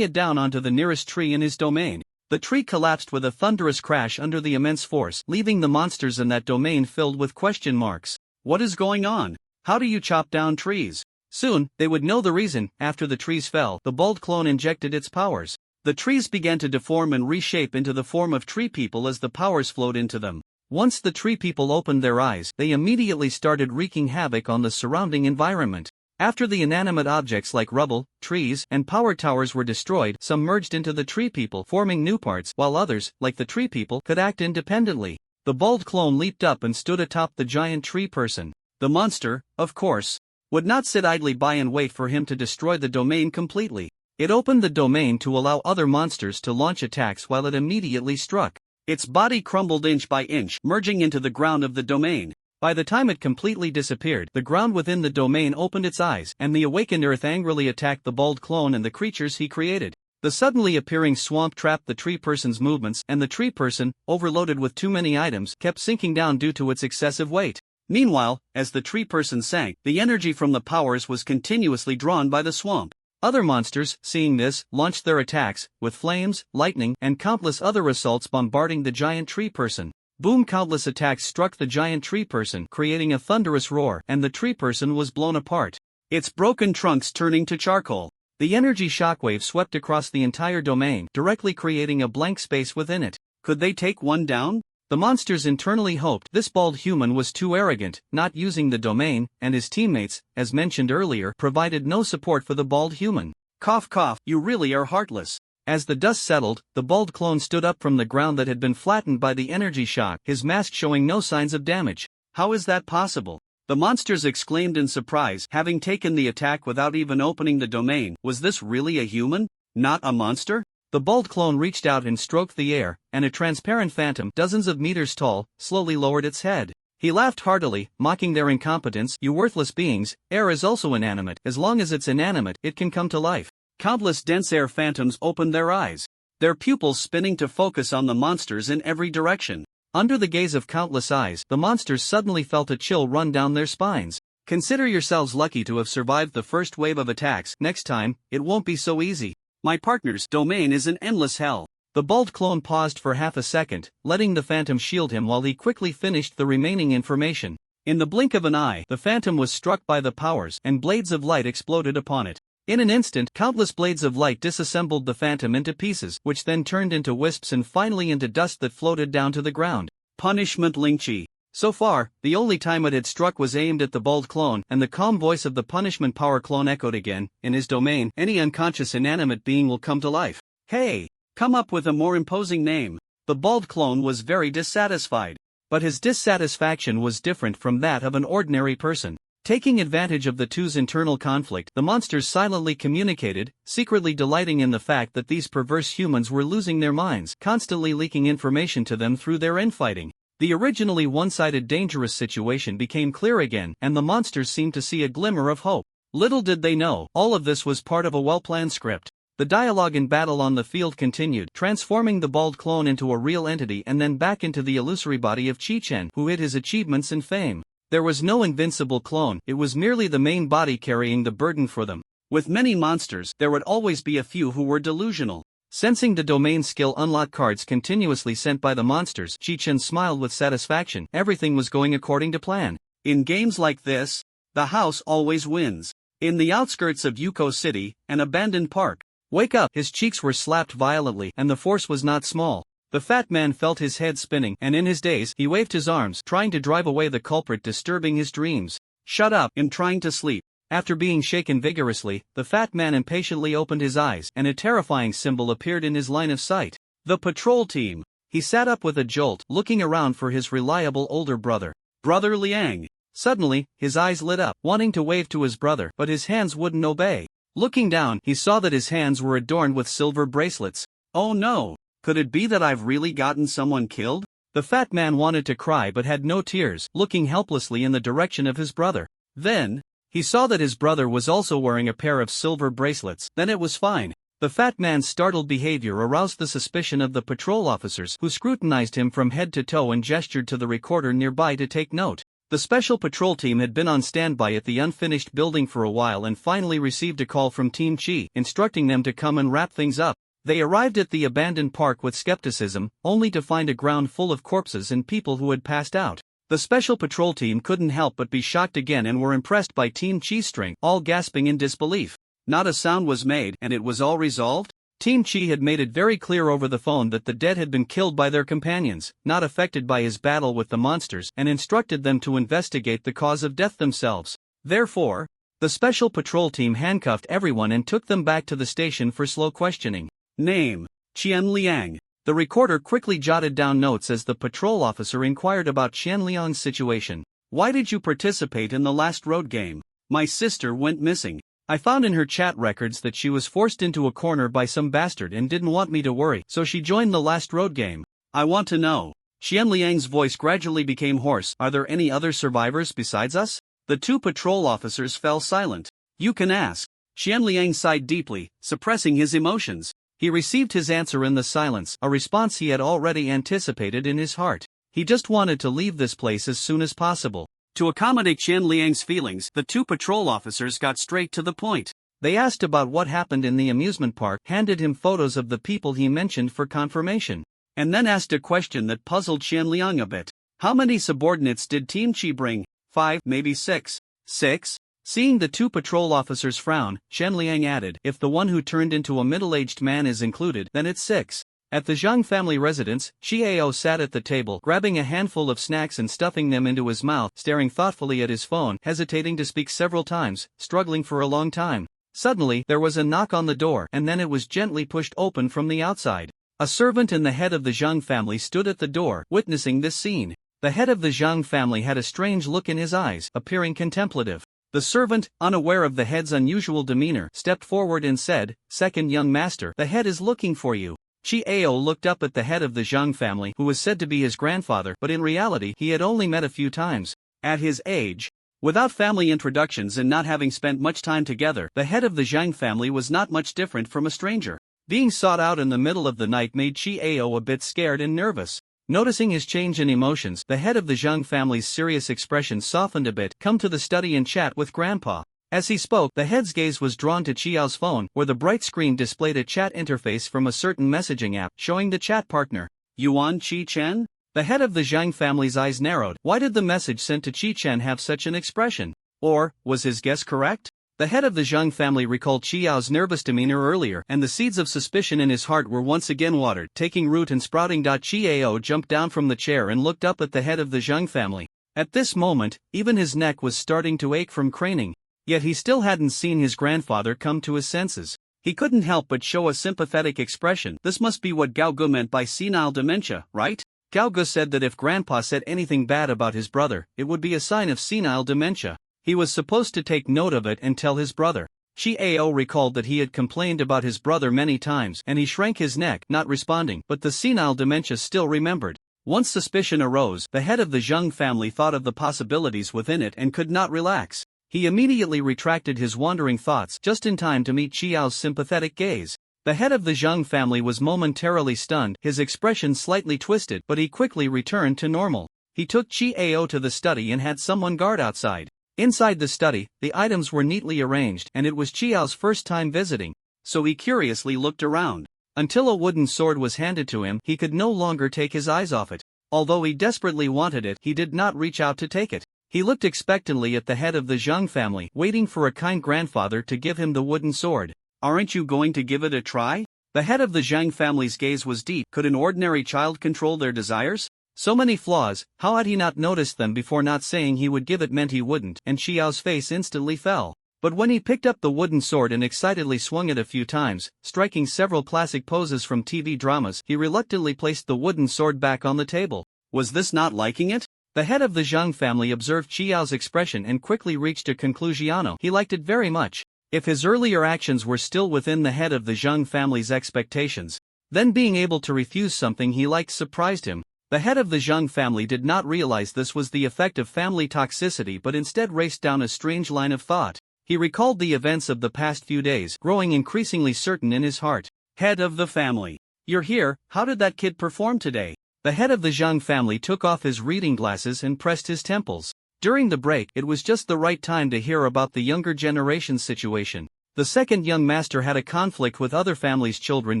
it down onto the nearest tree in his domain. The tree collapsed with a thunderous crash under the immense force, leaving the monsters in that domain filled with question marks. What is going on? How do you chop down trees? Soon, they would know the reason. After the trees fell, the bald clone injected its powers. The trees began to deform and reshape into the form of tree people as the powers flowed into them. Once the tree people opened their eyes, they immediately started wreaking havoc on the surrounding environment. After the inanimate objects like rubble, trees, and power towers were destroyed, some merged into the tree people, forming new parts, while others, like the tree people, could act independently. The bald clone leaped up and stood atop the giant tree person. The monster, of course, would not sit idly by and wait for him to destroy the domain completely. It opened the domain to allow other monsters to launch attacks while it immediately struck. Its body crumbled inch by inch, merging into the ground of the domain. By the time it completely disappeared, the ground within the domain opened its eyes, and the awakened earth angrily attacked the bald clone and the creatures he created. The suddenly appearing swamp trapped the tree person's movements, and the tree person, overloaded with too many items, kept sinking down due to its excessive weight. Meanwhile, as the tree person sank, the energy from the powers was continuously drawn by the swamp. Other monsters, seeing this, launched their attacks, with flames, lightning, and countless other assaults bombarding the giant tree person. Boom! Countless attacks struck the giant tree person, creating a thunderous roar, and the tree person was blown apart, its broken trunks turning to charcoal. The energy shockwave swept across the entire domain, directly creating a blank space within it. Could they take one down? The monsters internally hoped. This bald human was too arrogant, not using the domain, and his teammates, as mentioned earlier, provided no support for the bald human. Cough cough, you really are heartless. As the dust settled, the bald clone stood up from the ground that had been flattened by the energy shock, his mask showing no signs of damage. How is that possible? The monsters exclaimed in surprise, having taken the attack without even opening the domain. Was this really a human? Not a monster? The bald clone reached out and stroked the air, and a transparent phantom, dozens of meters tall, slowly lowered its head. He laughed heartily, mocking their incompetence. You worthless beings, air is also inanimate. As long as it's inanimate, it can come to life. Countless dense air phantoms opened their eyes, their pupils spinning to focus on the monsters in every direction. Under the gaze of countless eyes, the monsters suddenly felt a chill run down their spines. Consider yourselves lucky to have survived the first wave of attacks. Next time, it won't be so easy. My partner's domain is an endless hell. The bald clone paused for half a second, letting the phantom shield him while he quickly finished the remaining information. In the blink of an eye, the phantom was struck by the powers, and blades of light exploded upon it. In an instant, countless blades of light disassembled the phantom into pieces, which then turned into wisps and finally into dust that floated down to the ground. Punishment Lingchi. So far, the only time it had struck was aimed at the bald clone, and the calm voice of the punishment power clone echoed again. In his domain, any unconscious inanimate being will come to life. Hey, come up with a more imposing name. The bald clone was very dissatisfied. But his dissatisfaction was different from that of an ordinary person. Taking advantage of the two's internal conflict, the monsters silently communicated, secretly delighting in the fact that these perverse humans were losing their minds, constantly leaking information to them through their infighting. The originally one-sided dangerous situation became clear again, and the monsters seemed to see a glimmer of hope. Little did they know, all of this was part of a well-planned script. The dialogue and battle on the field continued, transforming the bald clone into a real entity and then back into the illusory body of Chi-Chen, who hid his achievements and fame. There was no invincible clone, it was merely the main body carrying the burden for them. With many monsters, there would always be a few who were delusional. Sensing the domain skill unlock cards continuously sent by the monsters, Chi-Chen smiled with satisfaction. Everything was going according to plan. In games like this, the house always wins. In the outskirts of Yuko City, an abandoned park. Wake up! His cheeks were slapped violently, and the force was not small. The fat man felt his head spinning, and in his daze, he waved his arms, trying to drive away the culprit disturbing his dreams. Shut up, I'm trying to sleep. After being shaken vigorously, the fat man impatiently opened his eyes, and a terrifying symbol appeared in his line of sight. The patrol team. He sat up with a jolt, looking around for his reliable older brother. Brother Liang. Suddenly, his eyes lit up, wanting to wave to his brother, but his hands wouldn't obey. Looking down, he saw that his hands were adorned with silver bracelets. Oh no! Could it be that I've really gotten someone killed? The fat man wanted to cry but had no tears, looking helplessly in the direction of his brother. Then, he saw that his brother was also wearing a pair of silver bracelets. Then it was fine. The fat man's startled behavior aroused the suspicion of the patrol officers, who scrutinized him from head to toe and gestured to the recorder nearby to take note. The special patrol team had been on standby at the unfinished building for a while and finally received a call from Team Chi, instructing them to come and wrap things up. They arrived at the abandoned park with skepticism, only to find a ground full of corpses and people who had passed out. The special patrol team couldn't help but be shocked again and were impressed by Team Chi's strength, all gasping in disbelief. Not a sound was made, and it was all resolved? Team Chi had made it very clear over the phone that the dead had been killed by their companions, not affected by his battle with the monsters, and instructed them to investigate the cause of death themselves. Therefore, the special patrol team handcuffed everyone and took them back to the station for slow questioning. Name: Qian Liang. The recorder quickly jotted down notes as the patrol officer inquired about Qian Liang's situation. Why did you participate in the last road game? My sister went missing. I found in her chat records that she was forced into a corner by some bastard and didn't want me to worry, so she joined the last road game. I want to know. Qian Liang's voice gradually became hoarse. Are there any other survivors besides us? The two patrol officers fell silent. You can ask. Qian Liang sighed deeply, suppressing his emotions. He received his answer in the silence, a response he had already anticipated in his heart. He just wanted to leave this place as soon as possible. To accommodate Qian Liang's feelings, the two patrol officers got straight to the point. They asked about what happened in the amusement park, handed him photos of the people he mentioned for confirmation, and then asked a question that puzzled Qian Liang a bit. How many subordinates did Team Chi bring? 5, maybe 6. 6? Seeing the two patrol officers frown, Qian Liang added, if the one who turned into a middle-aged man is included, then it's 6. At the Zhang family residence, Chiao sat at the table, grabbing a handful of snacks and stuffing them into his mouth, staring thoughtfully at his phone, hesitating to speak several times, struggling for a long time. Suddenly, there was a knock on the door, and then it was gently pushed open from the outside. A servant and the head of the Zhang family stood at the door, witnessing this scene. The head of the Zhang family had a strange look in his eyes, appearing contemplative. The servant, unaware of the head's unusual demeanor, stepped forward and said, "Second young master, the head is looking for you." Chiao looked up at the head of the Zhang family, who was said to be his grandfather, but in reality he had only met a few times. At his age, without family introductions and not having spent much time together, the head of the Zhang family was not much different from a stranger. Being sought out in the middle of the night made Chiao a bit scared and nervous. Noticing his change in emotions, the head of the Zhang family's serious expression softened a bit. Come to the study and chat with Grandpa. As he spoke, the head's gaze was drawn to Chiao's phone, where the bright screen displayed a chat interface from a certain messaging app, showing the chat partner. Yuan Chi-Chen? The head of the Zhang family's eyes narrowed. Why did the message sent to Chi-Chen have such an expression? Or, was his guess correct? The head of the Zhang family recalled Qiao's nervous demeanor earlier, and the seeds of suspicion in his heart were once again watered, taking root and sprouting. Qiao jumped down from the chair and looked up at the head of the Zhang family. At this moment, even his neck was starting to ache from craning. Yet he still hadn't seen his grandfather come to his senses. He couldn't help but show a sympathetic expression. This must be what Gao Gu meant by senile dementia, right? Gao Gu said that if Grandpa said anything bad about his brother, it would be a sign of senile dementia. He was supposed to take note of it and tell his brother. Qiao recalled that he had complained about his brother many times and he shrank his neck, not responding, but the senile dementia still remembered. Once suspicion arose, the head of the Zhang family thought of the possibilities within it and could not relax. He immediately retracted his wandering thoughts just in time to meet Qiao's sympathetic gaze. The head of the Zhang family was momentarily stunned, his expression slightly twisted, but he quickly returned to normal. He took Qiao to the study and had someone guard outside. Inside the study, the items were neatly arranged and it was Qiao's first time visiting, so he curiously looked around. Until a wooden sword was handed to him, he could no longer take his eyes off it. Although he desperately wanted it, he did not reach out to take it. He looked expectantly at the head of the Zhang family, waiting for a kind grandfather to give him the wooden sword. Aren't you going to give it a try? The head of the Zhang family's gaze was deep. Could an ordinary child control their desires? So many flaws, how had he not noticed them before? Not saying he would give it meant he wouldn't, and Qiao's face instantly fell. But when he picked up the wooden sword and excitedly swung it a few times, striking several classic poses from TV dramas, he reluctantly placed the wooden sword back on the table. Was this not liking it? The head of the Zhang family observed Qiao's expression and quickly reached a conclusion. He liked it very much. If his earlier actions were still within the head of the Zhang family's expectations, then being able to refuse something he liked surprised him. The head of the Zhang family did not realize this was the effect of family toxicity but instead raced down a strange line of thought. He recalled the events of the past few days, growing increasingly certain in his heart. Head of the family. You're here, how did that kid perform today? The head of the Zhang family took off his reading glasses and pressed his temples. During the break, it was just the right time to hear about the younger generation's situation. The second young master had a conflict with other families' children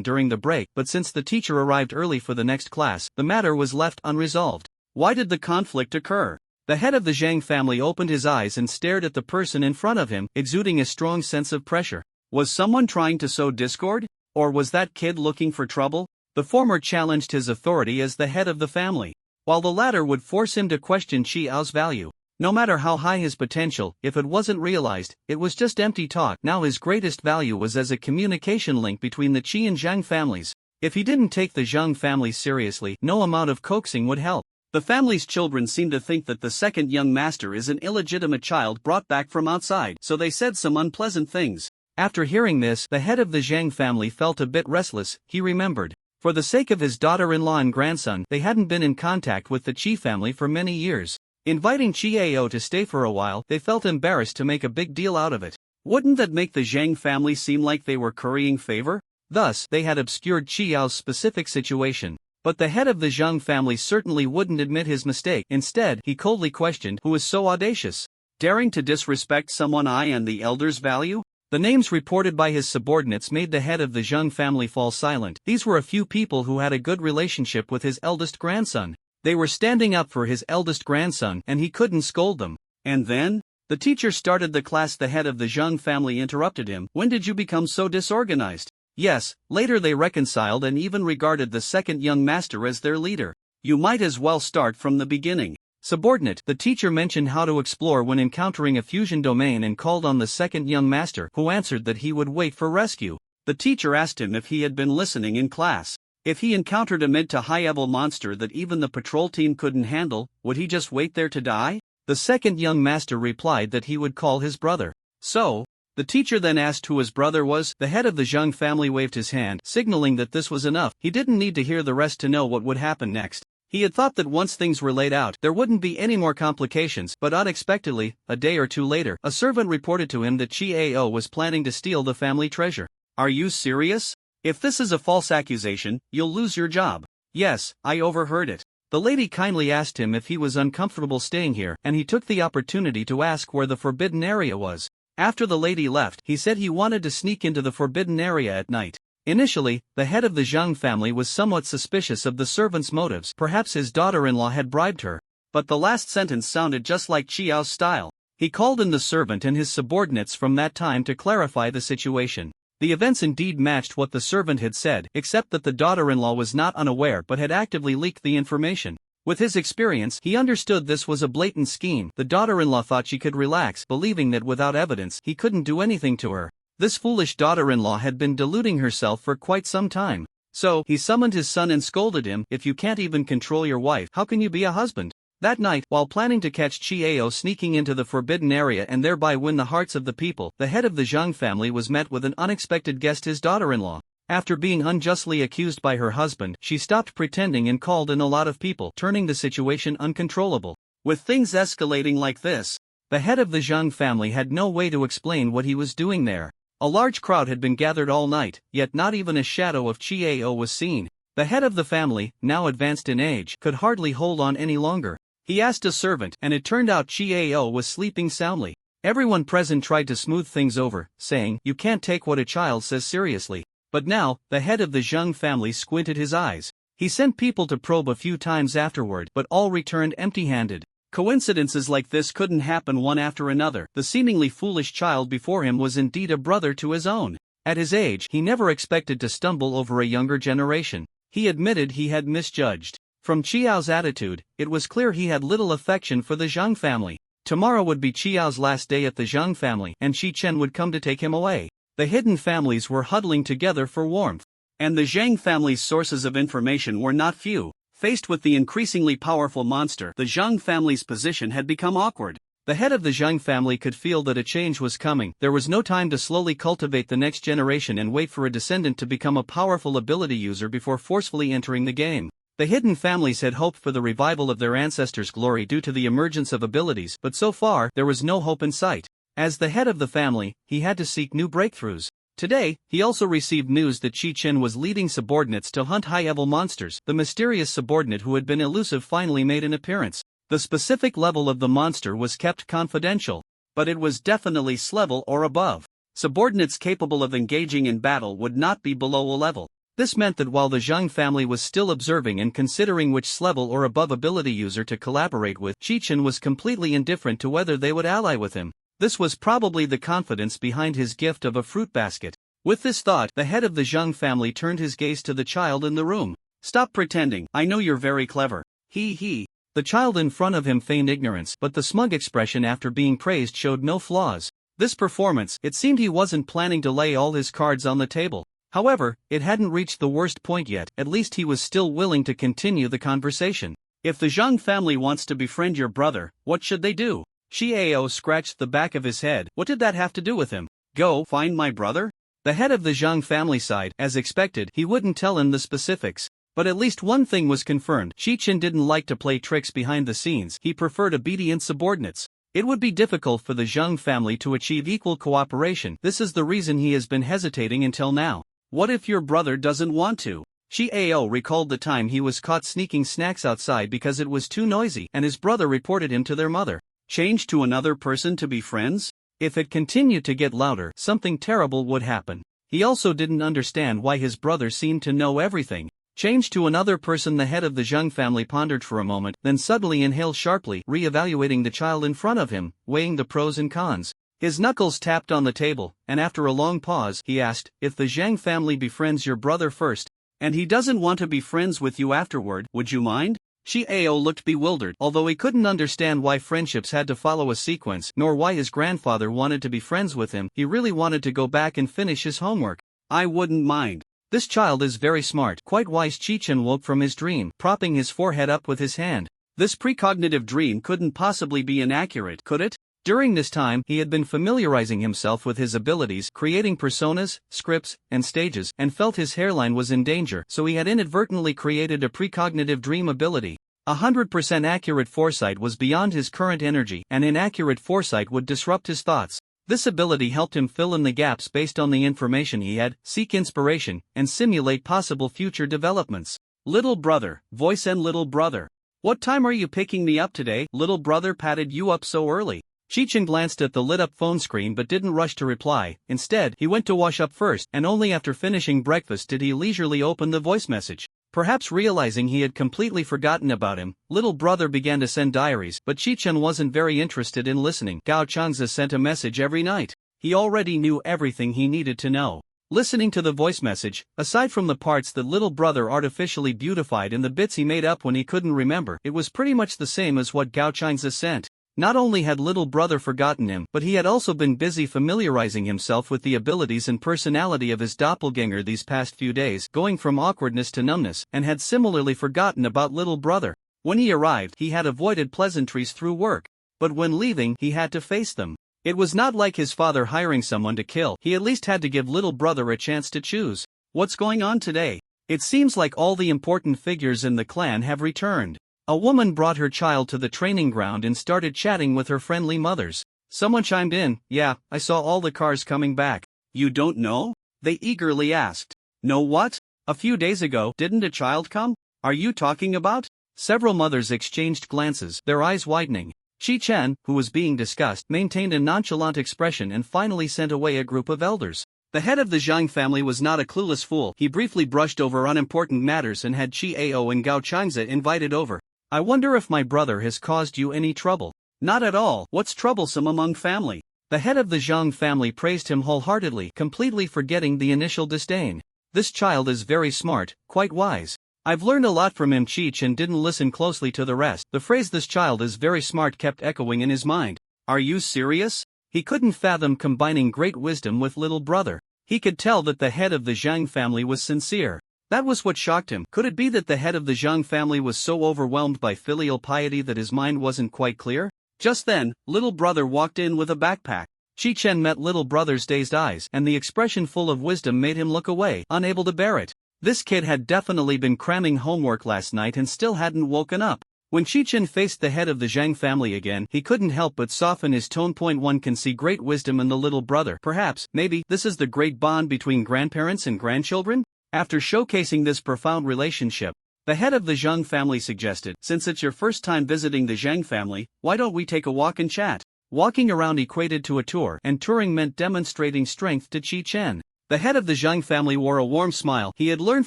during the break, but since the teacher arrived early for the next class, the matter was left unresolved. Why did the conflict occur? The head of the Zhang family opened his eyes and stared at the person in front of him, exuding a strong sense of pressure. Was someone trying to sow discord? Or was that kid looking for trouble? The former challenged his authority as the head of the family, while the latter would force him to question Qiao's value. No matter how high his potential, if it wasn't realized, it was just empty talk. Now his greatest value was as a communication link between the Qi and Zhang families. If he didn't take the Zhang family seriously, no amount of coaxing would help. The family's children seem to think that the second young master is an illegitimate child brought back from outside, so they said some unpleasant things. After hearing this, the head of the Zhang family felt a bit restless. He remembered. For the sake of his daughter-in-law and grandson, they hadn't been in contact with the Qi family for many years. Inviting Qiao to stay for a while, they felt embarrassed to make a big deal out of it. Wouldn't that make the Zhang family seem like they were currying favor? Thus, they had obscured Qiao's specific situation. But the head of the Zhang family certainly wouldn't admit his mistake. Instead, he coldly questioned, who is so audacious, daring to disrespect someone I and the elders value? The names reported by his subordinates made the head of the Zhang family fall silent. These were a few people who had a good relationship with his eldest grandson. They were standing up for his eldest grandson, and he couldn't scold them. And then? The teacher started the class. The head of the Zhang family interrupted him. When did you become so disorganized? Yes, later they reconciled and even regarded the second young master as their leader. You might as well start from the beginning. Subordinate, the teacher mentioned how to explore when encountering a fusion domain and called on the second young master, who answered that he would wait for rescue. The teacher asked him if he had been listening in class. If he encountered a mid to high-level monster that even the patrol team couldn't handle, would he just wait there to die? The second young master replied that he would call his brother. So, the teacher then asked who his brother was. The head of the Zhang family waved his hand, signaling that this was enough. He didn't need to hear the rest to know what would happen next. He had thought that once things were laid out, there wouldn't be any more complications, but unexpectedly, a day or two later, a servant reported to him that Qiao was planning to steal the family treasure. Are you serious? If this is a false accusation, you'll lose your job. Yes, I overheard it. The lady kindly asked him if he was uncomfortable staying here, and he took the opportunity to ask where the forbidden area was. After the lady left, he said he wanted to sneak into the forbidden area at night. Initially, the head of the Zhang family was somewhat suspicious of the servant's motives. Perhaps his daughter-in-law had bribed her. But the last sentence sounded just like Qiao's style. He called in the servant and his subordinates from that time to clarify the situation. The events indeed matched what the servant had said, except that the daughter-in-law was not unaware but had actively leaked the information. With his experience, he understood this was a blatant scheme. The daughter-in-law thought she could relax, believing that without evidence, he couldn't do anything to her. This foolish daughter-in-law had been deluding herself for quite some time. So, he summoned his son and scolded him, "If you can't even control your wife, how can you be a husband?" That night, while planning to catch Chiao sneaking into the forbidden area and thereby win the hearts of the people, the head of the Zhang family was met with an unexpected guest, his daughter-in-law. After being unjustly accused by her husband, she stopped pretending and called in a lot of people, turning the situation uncontrollable. With things escalating like this, the head of the Zhang family had no way to explain what he was doing there. A large crowd had been gathered all night, yet not even a shadow of Chiao was seen. The head of the family, now advanced in age, could hardly hold on any longer. He asked a servant, and it turned out Chiao was sleeping soundly. Everyone present tried to smooth things over, saying, "You can't take what a child says seriously." But now, the head of the Zhang family squinted his eyes. He sent people to probe a few times afterward, but all returned empty-handed. Coincidences like this couldn't happen one after another. The seemingly foolish child before him was indeed a brother to his own. At his age, he never expected to stumble over a younger generation. He admitted he had misjudged. From Chiao's attitude, it was clear he had little affection for the Zhang family. Tomorrow would be Chiao's last day at the Zhang family, and Shi Chen would come to take him away. The hidden families were huddling together for warmth. And the Zhang family's sources of information were not few. Faced with the increasingly powerful monster, the Zhang family's position had become awkward. The head of the Zhang family could feel that a change was coming. There was no time to slowly cultivate the next generation and wait for a descendant to become a powerful ability user before forcefully entering the game. The hidden families had hoped for the revival of their ancestors' glory due to the emergence of abilities, but so far, there was no hope in sight. As the head of the family, he had to seek new breakthroughs. Today, he also received news that Shi Chen was leading subordinates to hunt high-level monsters. The mysterious subordinate who had been elusive finally made an appearance. The specific level of the monster was kept confidential, but it was definitely S-level or above. Subordinates capable of engaging in battle would not be below a level. This meant that while the Zhang family was still observing and considering which S-level or above ability user to collaborate with, Shi Chen was completely indifferent to whether they would ally with him. This was probably the confidence behind his gift of a fruit basket. With this thought, the head of the Zhang family turned his gaze to the child in the room. "Stop pretending, I know you're very clever. He. The child in front of him feigned ignorance, but the smug expression after being praised showed no flaws. This performance, it seemed he wasn't planning to lay all his cards on the table. However, it hadn't reached the worst point yet. At least he was still willing to continue the conversation. "If the Zhang family wants to befriend your brother, what should they do?" Xiao scratched the back of his head. What did that have to do with him? "Go find my brother?" The head of the Zhang family sighed. As expected, he wouldn't tell him the specifics. But at least one thing was confirmed. Shi Chen didn't like to play tricks behind the scenes. He preferred obedient subordinates. It would be difficult for the Zhang family to achieve equal cooperation. This is the reason he has been hesitating until now. "What if your brother doesn't want to?" Xiao recalled the time he was caught sneaking snacks outside because it was too noisy, and his brother reported him to their mother. Change to another person to be friends? If it continued to get louder, something terrible would happen. He also didn't understand why his brother seemed to know everything. Change to another person. The head of the Zhang family pondered for a moment, then suddenly inhaled sharply, re-evaluating the child in front of him, weighing the pros and cons. His knuckles tapped on the table, and after a long pause, he asked, "If the Zhang family befriends your brother first, and he doesn't want to be friends with you afterward, would you mind?" Xiao looked bewildered. Although he couldn't understand why friendships had to follow a sequence, nor why his grandfather wanted to be friends with him, he really wanted to go back and finish his homework. "I wouldn't mind. This child is very smart." Quite wise. Shi Chen woke from his dream, propping his forehead up with his hand. This precognitive dream couldn't possibly be inaccurate, could it? During this time, he had been familiarizing himself with his abilities, creating personas, scripts, and stages, and felt his hairline was in danger, so he had inadvertently created a precognitive dream ability. 100% accurate foresight was beyond his current energy, and inaccurate foresight would disrupt his thoughts. This ability helped him fill in the gaps based on the information he had, seek inspiration, and simulate possible future developments. "Little brother, voice and little brother. What time are you picking me up today? Little brother patted you up so early." Shi Chen glanced at the lit-up phone screen but didn't rush to reply. Instead, he went to wash up first, and only after finishing breakfast did he leisurely open the voice message. Perhaps realizing he had completely forgotten about him, little brother began to send diaries, but Chi-Chen wasn't very interested in listening. Gao Changza sent a message every night. He already knew everything he needed to know. Listening to the voice message, aside from the parts that little brother artificially beautified and the bits he made up when he couldn't remember, it was pretty much the same as what Gao Changza sent. Not only had little brother forgotten him, but he had also been busy familiarizing himself with the abilities and personality of his doppelganger these past few days, going from awkwardness to numbness, and had similarly forgotten about little brother. When he arrived, he had avoided pleasantries through work. But when leaving, he had to face them. It was not like his father hiring someone to kill. He at least had to give little brother a chance to choose. What's going on today? It seems like all the important figures in the clan have returned. A woman brought her child to the training ground and started chatting with her friendly mothers. Someone chimed in, "Yeah, I saw all the cars coming back." "You don't know?" they eagerly asked. "Know what? A few days ago, didn't a child come? Are you talking about?" Several mothers exchanged glances, their eyes widening. Chi-Chen, who was being discussed, maintained a nonchalant expression and finally sent away a group of elders. The head of the Zhang family was not a clueless fool. He briefly brushed over unimportant matters and had Chi-Ao and Gao Changza invited over. "I wonder if my brother has caused you any trouble." "Not at all. What's troublesome among family?" The head of the Zhang family praised him wholeheartedly, completely forgetting the initial disdain. "This child is very smart, quite wise. I've learned a lot from him." Chi-Chen didn't listen closely to the rest. The phrase "this child is very smart" kept echoing in his mind. Are you serious? He couldn't fathom combining great wisdom with little brother. He could tell that the head of the Zhang family was sincere. That was what shocked him. Could it be that the head of the Zhang family was so overwhelmed by filial piety that his mind wasn't quite clear? Just then, little brother walked in with a backpack. Chi-Chen met little brother's dazed eyes, and the expression full of wisdom made him look away, unable to bear it. This kid had definitely been cramming homework last night and still hadn't woken up. When Chi-Chen faced the head of the Zhang family again, he couldn't help but soften his tone. One can see great wisdom in the little brother. Perhaps, maybe, this is the great bond between grandparents and grandchildren? After showcasing this profound relationship, the head of the Zhang family suggested, "Since it's your first time visiting the Zhang family, why don't we take a walk and chat?" Walking around equated to a tour, and touring meant demonstrating strength to Chi-Chen. The head of the Zhang family wore a warm smile. He had learned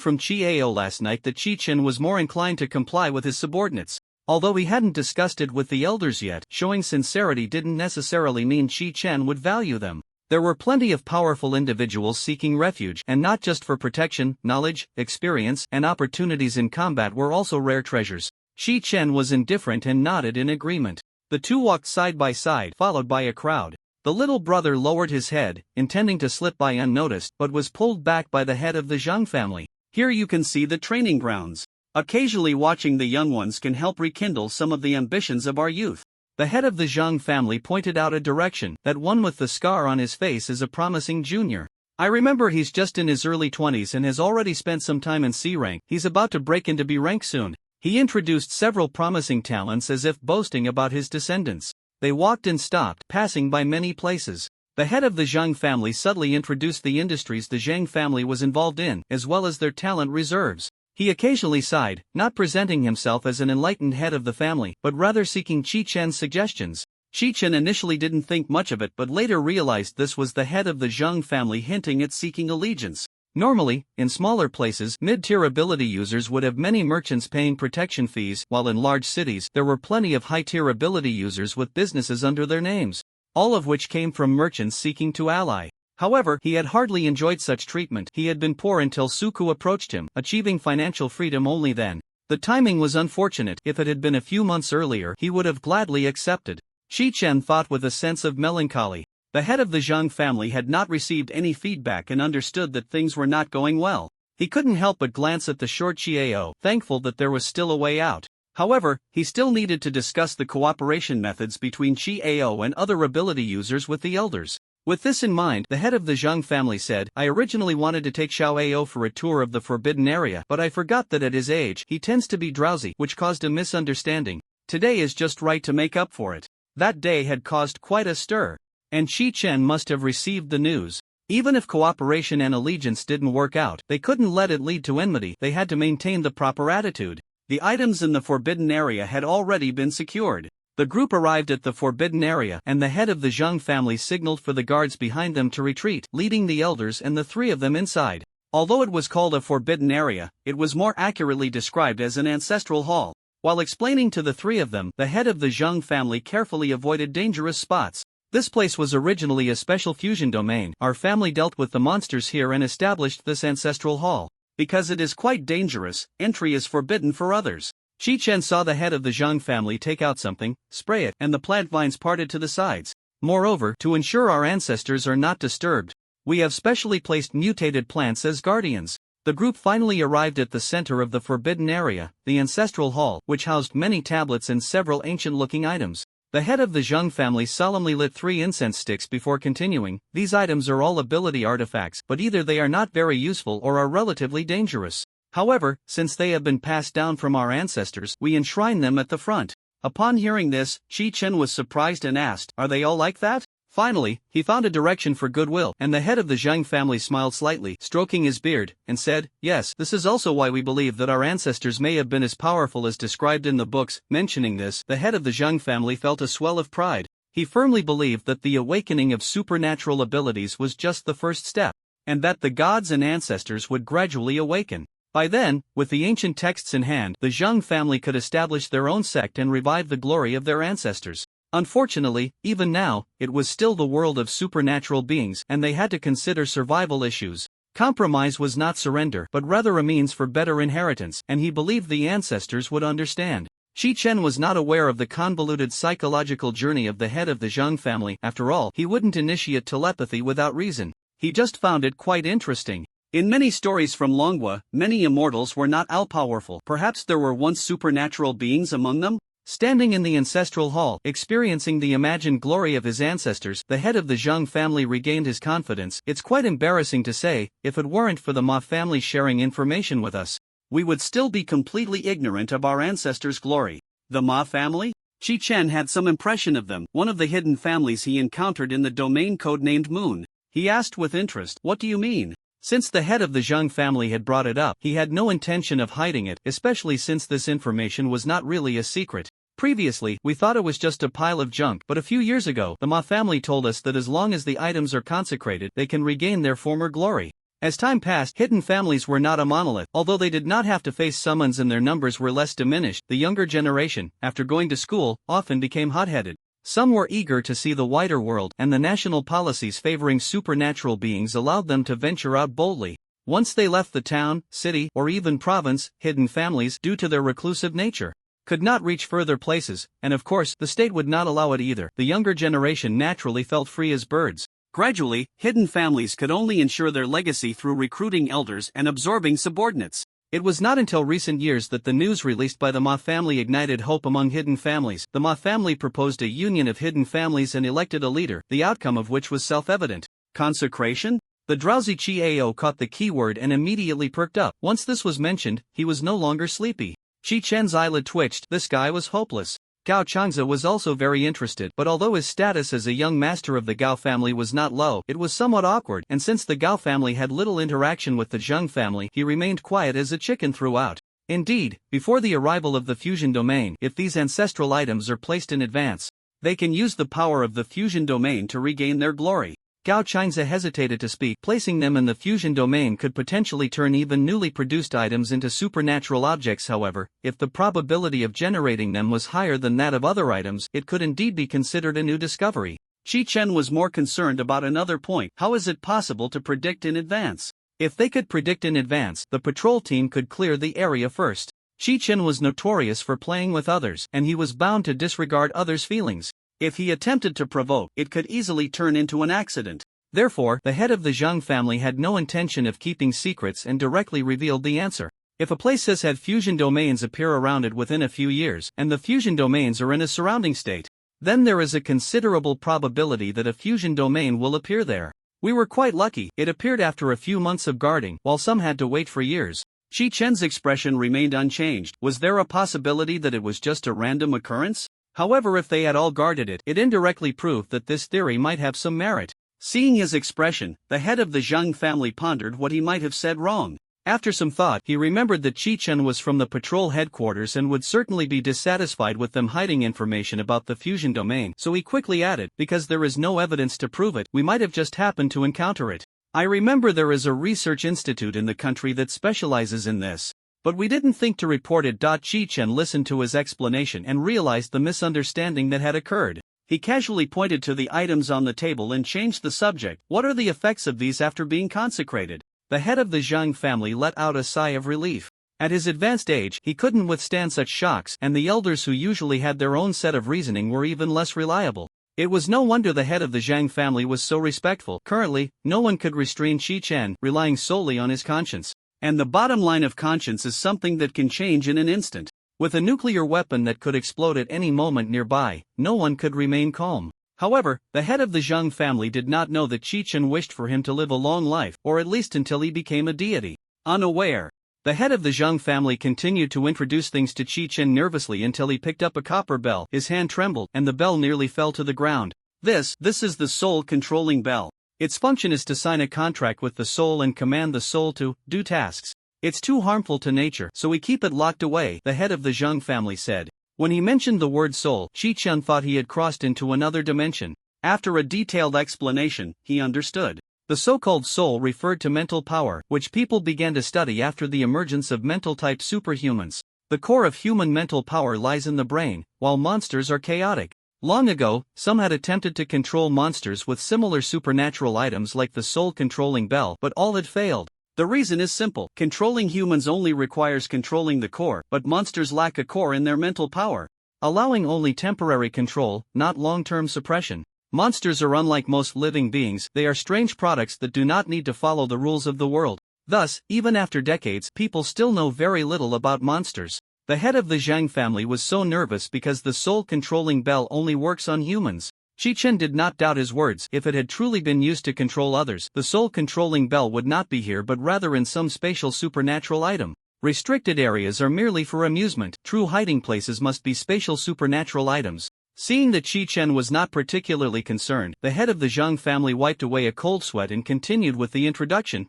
from Chi-Ao last night that Chi-Chen was more inclined to comply with his subordinates. Although he hadn't discussed it with the elders yet, showing sincerity didn't necessarily mean Chi-Chen would value them. There were plenty of powerful individuals seeking refuge, and not just for protection, knowledge, experience, and opportunities in combat were also rare treasures. Chi-Chen was indifferent and nodded in agreement. The two walked side by side, followed by a crowd. The little brother lowered his head, intending to slip by unnoticed, but was pulled back by the head of the Zhang family. "Here you can see the training grounds. Occasionally watching the young ones can help rekindle some of the ambitions of our youth." The head of the Zhang family pointed out a direction. "That one with the scar on his face is a promising junior. I remember he's just in his early 20s and has already spent some time in C rank. He's about to break into B rank soon." He introduced several promising talents as if boasting about his descendants. They walked and stopped, passing by many places. The head of the Zhang family subtly introduced the industries the Zhang family was involved in, as well as their talent reserves. He occasionally sighed, not presenting himself as an enlightened head of the family, but rather seeking Chi-Chen's suggestions. Chi-Chen initially didn't think much of it but later realized this was the head of the Zhang family hinting at seeking allegiance. Normally, in smaller places, mid-tier ability users would have many merchants paying protection fees, while in large cities, there were plenty of high-tier ability users with businesses under their names, all of which came from merchants seeking to ally. However, he had hardly enjoyed such treatment. He had been poor until Suku approached him, achieving financial freedom only then. The timing was unfortunate. If it had been a few months earlier, he would have gladly accepted. Chi-Chen thought with a sense of melancholy. The head of the Zhang family had not received any feedback and understood that things were not going well. He couldn't help but glance at the short Chi-Ao, thankful that there was still a way out. However, he still needed to discuss the cooperation methods between Chi-Ao and other ability users with the elders. With this in mind, the head of the Zhang family said, "I originally wanted to take Xiao-Ao for a tour of the forbidden area, but I forgot that at his age, he tends to be drowsy, which caused a misunderstanding. Today is just right to make up for it." That day had caused quite a stir. And Chi-Chen must have received the news. Even if cooperation and allegiance didn't work out, they couldn't let it lead to enmity. They had to maintain the proper attitude. The items in the forbidden area had already been secured. The group arrived at the forbidden area, and the head of the Zhang family signaled for the guards behind them to retreat, leading the elders and the three of them inside. Although it was called a forbidden area, it was more accurately described as an ancestral hall. While explaining to the three of them, the head of the Zheng family carefully avoided dangerous spots. This place was originally a special fusion domain. Our family dealt with the monsters here and established this ancestral hall. Because it is quite dangerous, entry is forbidden for others. Shi Chen saw the head of the Zheng family take out something, spray it, and the plant vines parted to the sides. Moreover, to ensure our ancestors are not disturbed, we have specially placed mutated plants as guardians. The group finally arrived at the center of the forbidden area, the ancestral hall, which housed many tablets and several ancient-looking items. The head of the Zheng family solemnly lit 3 incense sticks before continuing. These items are all ability artifacts, but either they are not very useful or are relatively dangerous. However, since they have been passed down from our ancestors, we enshrine them at the front. Upon hearing this, Shi Chen was surprised and asked, "Are they all like that?" Finally, he found a direction for goodwill, and the head of the Zheng family smiled slightly, stroking his beard, and said, "Yes, this is also why we believe that our ancestors may have been as powerful as described in the books." Mentioning this, the head of the Zheng family felt a swell of pride. He firmly believed that the awakening of supernatural abilities was just the first step, and that the gods and ancestors would gradually awaken. By then, with the ancient texts in hand, the Zheng family could establish their own sect and revive the glory of their ancestors. Unfortunately, even now, it was still the world of supernatural beings, and they had to consider survival issues. Compromise was not surrender, but rather a means for better inheritance, and he believed the ancestors would understand. Shi Chen was not aware of the convoluted psychological journey of the head of the Zheng family. After all, he wouldn't initiate telepathy without reason. He just found it quite interesting. In many stories from Manhwa, many immortals were not all-powerful. Perhaps there were once supernatural beings among them? Standing in the ancestral hall, experiencing the imagined glory of his ancestors, the head of the Zheng family regained his confidence. It's quite embarrassing to say, if it weren't for the Ma family sharing information with us, we would still be completely ignorant of our ancestors' glory. The Ma family? Shi Chen had some impression of them, one of the hidden families he encountered in the domain codenamed Moon. He asked with interest, "What do you mean?" Since the head of the Zheng family had brought it up, he had no intention of hiding it, especially since this information was not really a secret. Previously, we thought it was just a pile of junk, but a few years ago, the Ma family told us that as long as the items are consecrated, they can regain their former glory. As time passed, hidden families were not a monolith. Although they did not have to face summons and their numbers were less diminished, the younger generation, after going to school, often became hot-headed. Some were eager to see the wider world, and the national policies favoring supernatural beings allowed them to venture out boldly. Once they left the town, city, or even province, hidden families, due to their reclusive nature, could not reach further places, and of course, the state would not allow it either. The younger generation naturally felt free as birds. Gradually, hidden families could only ensure their legacy through recruiting elders and absorbing subordinates. It was not until recent years that the news released by the Ma family ignited hope among hidden families. The Ma family proposed a union of hidden families and elected a leader, the outcome of which was self-evident. Consecration? The drowsy Chi-Ao caught the keyword and immediately perked up. Once this was mentioned, he was no longer sleepy. Shi Chen's eyelid twitched. This guy was hopeless. Gao Changze was also very interested, but although his status as a young master of the Gao family was not low, it was somewhat awkward, and since the Gao family had little interaction with the Zheng family, he remained quiet as a chicken throughout. Indeed, before the arrival of the fusion domain, if these ancestral items are placed in advance, they can use the power of the fusion domain to regain their glory. Gao Changze hesitated to speak. Placing them in the fusion domain could potentially turn even newly produced items into supernatural objects. However, if the probability of generating them was higher than that of other items, it could indeed be considered a new discovery. Shi Chen was more concerned about another point. How is it possible to predict in advance? If they could predict in advance, the patrol team could clear the area first. Shi Chen was notorious for playing with others, and he was bound to disregard others' feelings. If he attempted to provoke, it could easily turn into an accident. Therefore, the head of the Zheng family had no intention of keeping secrets and directly revealed the answer. If a place has had fusion domains appear around it within a few years, and the fusion domains are in a surrounding state, then there is a considerable probability that a fusion domain will appear there. We were quite lucky. It appeared after a few months of guarding, while some had to wait for years. Shi Chen's expression remained unchanged. Was there a possibility that it was just a random occurrence? However, if they had all guarded it, it indirectly proved that this theory might have some merit. Seeing his expression, the head of the Zheng family pondered what he might have said wrong. After some thought, he remembered that Shi Chen was from the patrol headquarters and would certainly be dissatisfied with them hiding information about the fusion domain, so he quickly added, because there is no evidence to prove it, we might have just happened to encounter it. I remember there is a research institute in the country that specializes in this. But we didn't think to report it. Chi-Chen listened to his explanation and realized the misunderstanding that had occurred. He casually pointed to the items on the table and changed the subject. What are the effects of these after being consecrated? The head of the Zhang family let out a sigh of relief. At his advanced age, he couldn't withstand such shocks, and the elders who usually had their own set of reasoning were even less reliable. It was no wonder the head of the Zhang family was so respectful. Currently, no one could restrain Chi-Chen, relying solely on his conscience. And the bottom line of conscience is something that can change in an instant. With a nuclear weapon that could explode at any moment nearby, no one could remain calm. However, the head of the Zhang family did not know that Chi-Chen wished for him to live a long life, or at least until he became a deity. Unaware, the head of the Zhang family continued to introduce things to Chi-Chen nervously until he picked up a copper bell. His hand trembled, and the bell nearly fell to the ground. This is the soul-controlling bell. Its function is to sign a contract with the soul and command the soul to do tasks. It's too harmful to nature, so we keep it locked away, the head of the Zhang family said. When he mentioned the word soul, Chi-Chen thought he had crossed into another dimension. After a detailed explanation, he understood. The so-called soul referred to mental power, which people began to study after the emergence of mental-type superhumans. The core of human mental power lies in the brain, while monsters are chaotic. Long ago, some had attempted to control monsters with similar supernatural items like the soul-controlling bell, but all had failed. The reason is simple. Controlling humans only requires controlling the core, but monsters lack a core in their mental power, allowing only temporary control, not long-term suppression. Monsters are unlike most living beings. They are strange products that do not need to follow the rules of the world. Thus, even after decades, people still know very little about monsters. The head of the Zhang family was so nervous because the soul-controlling bell only works on humans. Chi-Chen did not doubt his words. If it had truly been used to control others, the soul-controlling bell would not be here but rather in some spatial supernatural item. Restricted areas are merely for amusement. True hiding places must be spatial supernatural items. Seeing that Chi-Chen was not particularly concerned, the head of the Zhang family wiped away a cold sweat and continued with the introduction.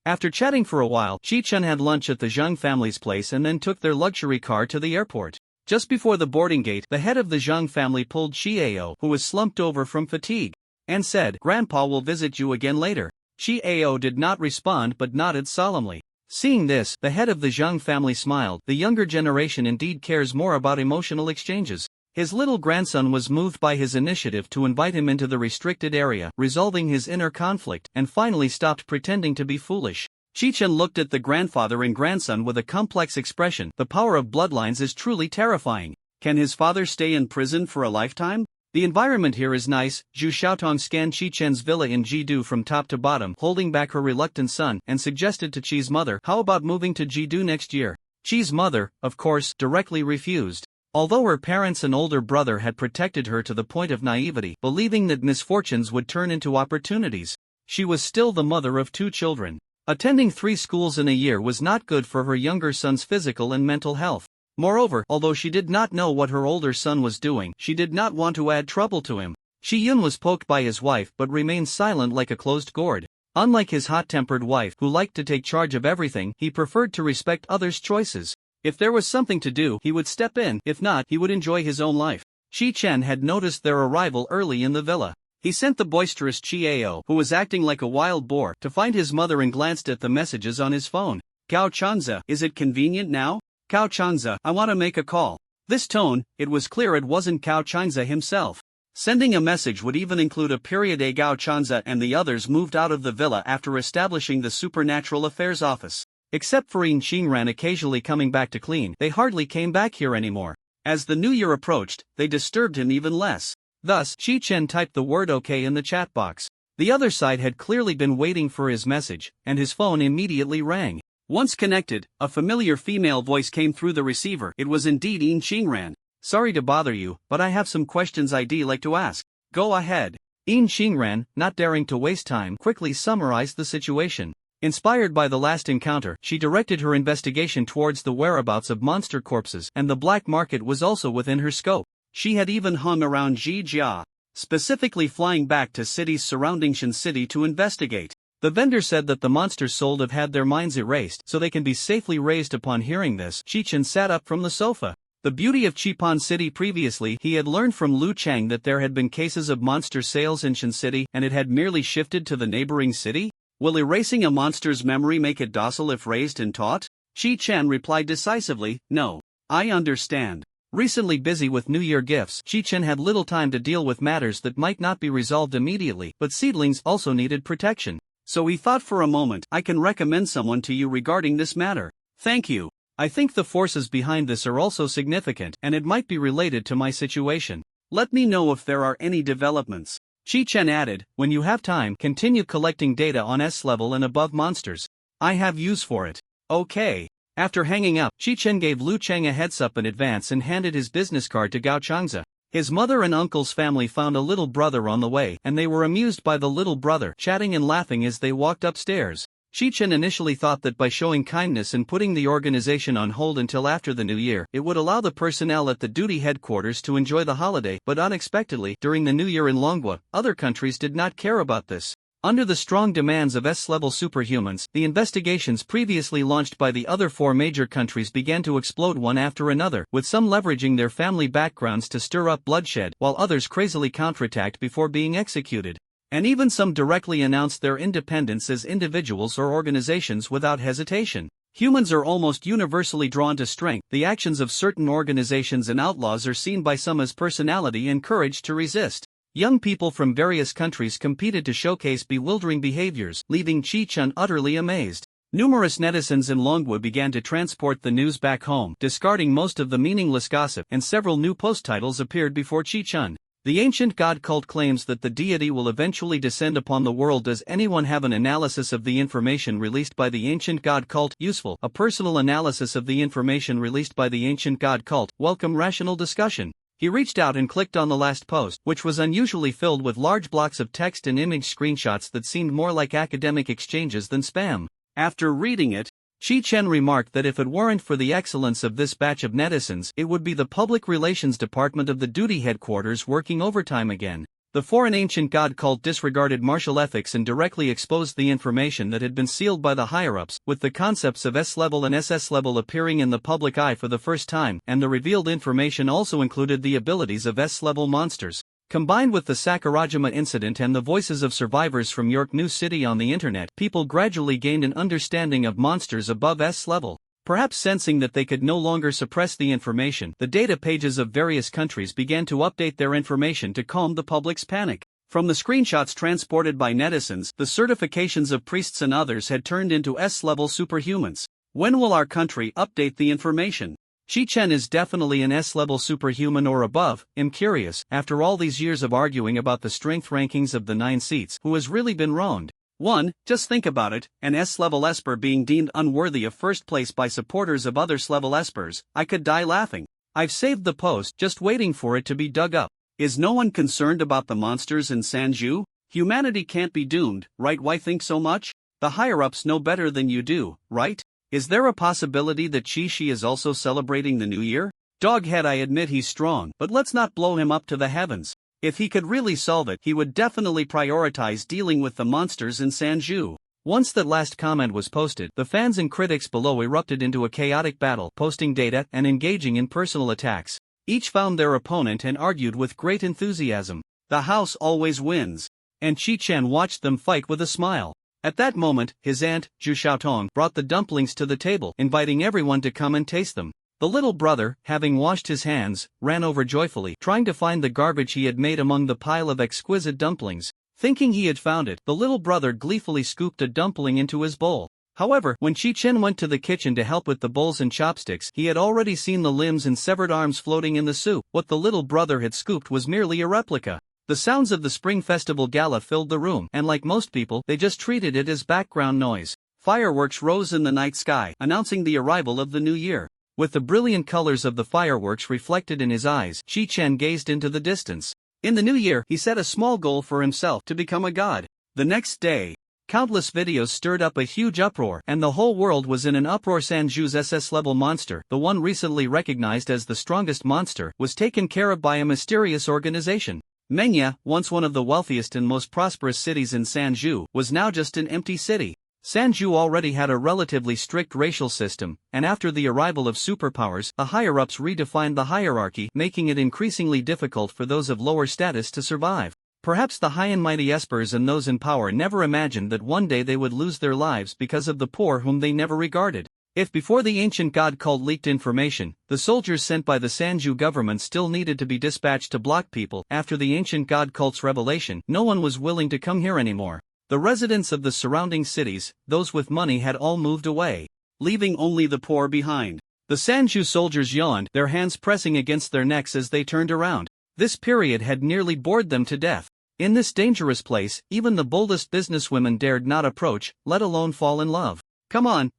After chatting for a while, Chi-Chen had lunch at the Zhang family's place and then took their luxury car to the airport. Just before the boarding gate, the head of the Zhang family pulled Chi-Ao, who was slumped over from fatigue, and said, "Grandpa will visit you again later." Chi-Ao did not respond but nodded solemnly. Seeing this, the head of the Zhang family smiled. The younger generation indeed cares more about emotional exchanges. His little grandson was moved by his initiative to invite him into the restricted area, resolving his inner conflict, and finally stopped pretending to be foolish. Chi-Chen looked at the grandfather and grandson with a complex expression. The power of bloodlines is truly terrifying. Can his father stay in prison for a lifetime? The environment here is nice. Zhu Xiaotong scanned Chi-Chen's villa in Jidu from top to bottom, holding back her reluctant son, and suggested to Chi's mother, "How about moving to Jidu next year?" Chi's mother, of course, directly refused. Although her parents and older brother had protected her to the point of naivety, believing that misfortunes would turn into opportunities, she was still the mother of 2 children. Attending 3 schools in a year was not good for her younger son's physical and mental health. Moreover, although she did not know what her older son was doing, she did not want to add trouble to him. Shi-Yun was poked by his wife but remained silent like a closed gourd. Unlike his hot-tempered wife, who liked to take charge of everything, he preferred to respect others' choices. If there was something to do, he would step in. If not, he would enjoy his own life. Chi-Chen had noticed their arrival early in the villa. He sent the boisterous Chi-Ao, who was acting like a wild boar, to find his mother and glanced at the messages on his phone. "Gao Chanza, is it convenient now? Gao Chanza, I want to make a call." This tone, it was clear it wasn't Gao Chanza himself. Sending a message would even include a period. Gao Chanza and the others moved out of the villa after establishing the Supernatural Affairs Office. Except for Yin Xingran occasionally coming back to clean, they hardly came back here anymore. As the new year approached, they disturbed him even less. Thus, Chi-Chen typed the word OK in the chat box. The other side had clearly been waiting for his message, and his phone immediately rang. Once connected, a familiar female voice came through the receiver. It was indeed Yin Xingran. "Sorry to bother you, but I have some questions I'd like to ask." "Go ahead." Yin Xingran, not daring to waste time, quickly summarized the situation. Inspired by the last encounter, she directed her investigation towards the whereabouts of monster corpses, and the black market was also within her scope. She had even hung around Jijia, specifically flying back to cities surrounding Shan City to investigate. The vendor said that the monsters sold have had their minds erased so they can be safely raised. Upon hearing this, Chi-Chen sat up from the sofa. The beauty of Chipan City. Previously, he had learned from Lu Chang that there had been cases of monster sales in Shan City and it had merely shifted to the neighboring city? Will erasing a monster's memory make it docile if raised and taught? Chi Chen replied decisively, no. I understand. Recently busy with New Year gifts, Chi Chen had little time to deal with matters that might not be resolved immediately, but seedlings also needed protection. So he thought for a moment, I can recommend someone to you regarding this matter. Thank you. I think the forces behind this are also significant and it might be related to my situation. Let me know if there are any developments. Chi Chen added, when you have time, continue collecting data on S level and above monsters. I have use for it. Okay. After hanging up, Chi Chen gave Lu Cheng a heads up in advance and handed his business card to Gao Changza. His mother and uncle's family found a little brother on the way and they were amused by the little brother chatting and laughing as they walked upstairs. Chi Chen initially thought that by showing kindness and putting the organization on hold until after the new year, it would allow the personnel at the duty headquarters to enjoy the holiday, but unexpectedly, during the new year in Longwa, other countries did not care about this. Under the strong demands of S-level superhumans, the investigations previously launched by the other 4 major countries began to explode one after another, with some leveraging their family backgrounds to stir up bloodshed, while others crazily counterattacked before being executed. And even some directly announced their independence as individuals or organizations without hesitation. Humans are almost universally drawn to strength. The actions of certain organizations and outlaws are seen by some as personality and courage to resist. Young people from various countries competed to showcase bewildering behaviors, leaving Chi Chen utterly amazed. Numerous netizens in Longwa began to transport the news back home, discarding most of the meaningless gossip, and several new post titles appeared before Chi Chen. The ancient god cult claims that the deity will eventually descend upon the world. Does anyone have an analysis of the information released by the ancient god cult? Useful. A personal analysis of the information released by the ancient god cult. Welcome rational discussion. He reached out and clicked on the last post, which was unusually filled with large blocks of text and image screenshots that seemed more like academic exchanges than spam. After reading it, Chi Chen remarked that if it weren't for the excellence of this batch of netizens, it would be the public relations department of the duty headquarters working overtime again. The foreign ancient god cult disregarded martial ethics and directly exposed the information that had been sealed by the higher-ups, with the concepts of S-level and SS-level appearing in the public eye for the first time, and the revealed information also included the abilities of S-level monsters. Combined with the Sakurajima incident and the voices of survivors from York New City on the internet, people gradually gained an understanding of monsters above S level. Perhaps sensing that they could no longer suppress the information, the data pages of various countries began to update their information to calm the public's panic. From the screenshots transported by netizens, the certifications of priests and others had turned into S-level superhumans. When will our country update the information? Chi Chen is definitely an S-level superhuman or above. I'm curious, after all these years of arguing about the strength rankings of the 9 seats, who has really been wronged? 1. Just think about it, an S-level Esper being deemed unworthy of first place by supporters of other S-level Espers. I could die laughing. I've saved the post, just waiting for it to be dug up. Is no one concerned about the monsters in Sanju? Humanity can't be doomed, right? Why think so much? The higher-ups know better than you do, right? Is there a possibility that Chi-Shi is also celebrating the new year? Doghead, I admit he's strong, but let's not blow him up to the heavens. If he could really solve it, he would definitely prioritize dealing with the monsters in Sanju. Once that last comment was posted, the fans and critics below erupted into a chaotic battle, posting data and engaging in personal attacks. Each found their opponent and argued with great enthusiasm. The house always wins. And Chi Chen watched them fight with a smile. At that moment, his aunt, Zhu Xiaotong, brought the dumplings to the table, inviting everyone to come and taste them. The little brother, having washed his hands, ran over joyfully, trying to find the garbage he had made among the pile of exquisite dumplings. Thinking he had found it, the little brother gleefully scooped a dumpling into his bowl. However, when Chi Chen went to the kitchen to help with the bowls and chopsticks, he had already seen the limbs and severed arms floating in the soup. What the little brother had scooped was merely a replica. The sounds of the Spring Festival Gala filled the room, and like most people, they just treated it as background noise. Fireworks rose in the night sky, announcing the arrival of the new year. With the brilliant colors of the fireworks reflected in his eyes, Chi Chen gazed into the distance. In the new year, he set a small goal for himself to become a god. The next day, countless videos stirred up a huge uproar, and the whole world was in an uproar. Sanju's SS-level monster, the one recently recognized as the strongest monster, was taken care of by a mysterious organization. Manga, once one of the wealthiest and most prosperous cities in Sanju, was now just an empty city. Sanju already had a relatively strict racial system, and after the arrival of superpowers, the higher-ups redefined the hierarchy, making it increasingly difficult for those of lower status to survive. Perhaps the high and mighty espers and those in power never imagined that one day they would lose their lives because of the poor whom they never regarded. If before the ancient god cult leaked information, the soldiers sent by the Sanju government still needed to be dispatched to block people, after the ancient god cult's revelation, no one was willing to come here anymore. The residents of the surrounding cities, those with money, had all moved away, leaving only the poor behind. The Sanju soldiers yawned, their hands pressing against their necks as they turned around. This period had nearly bored them to death. In this dangerous place, even the boldest businesswomen dared not approach, let alone fall in love. Come on,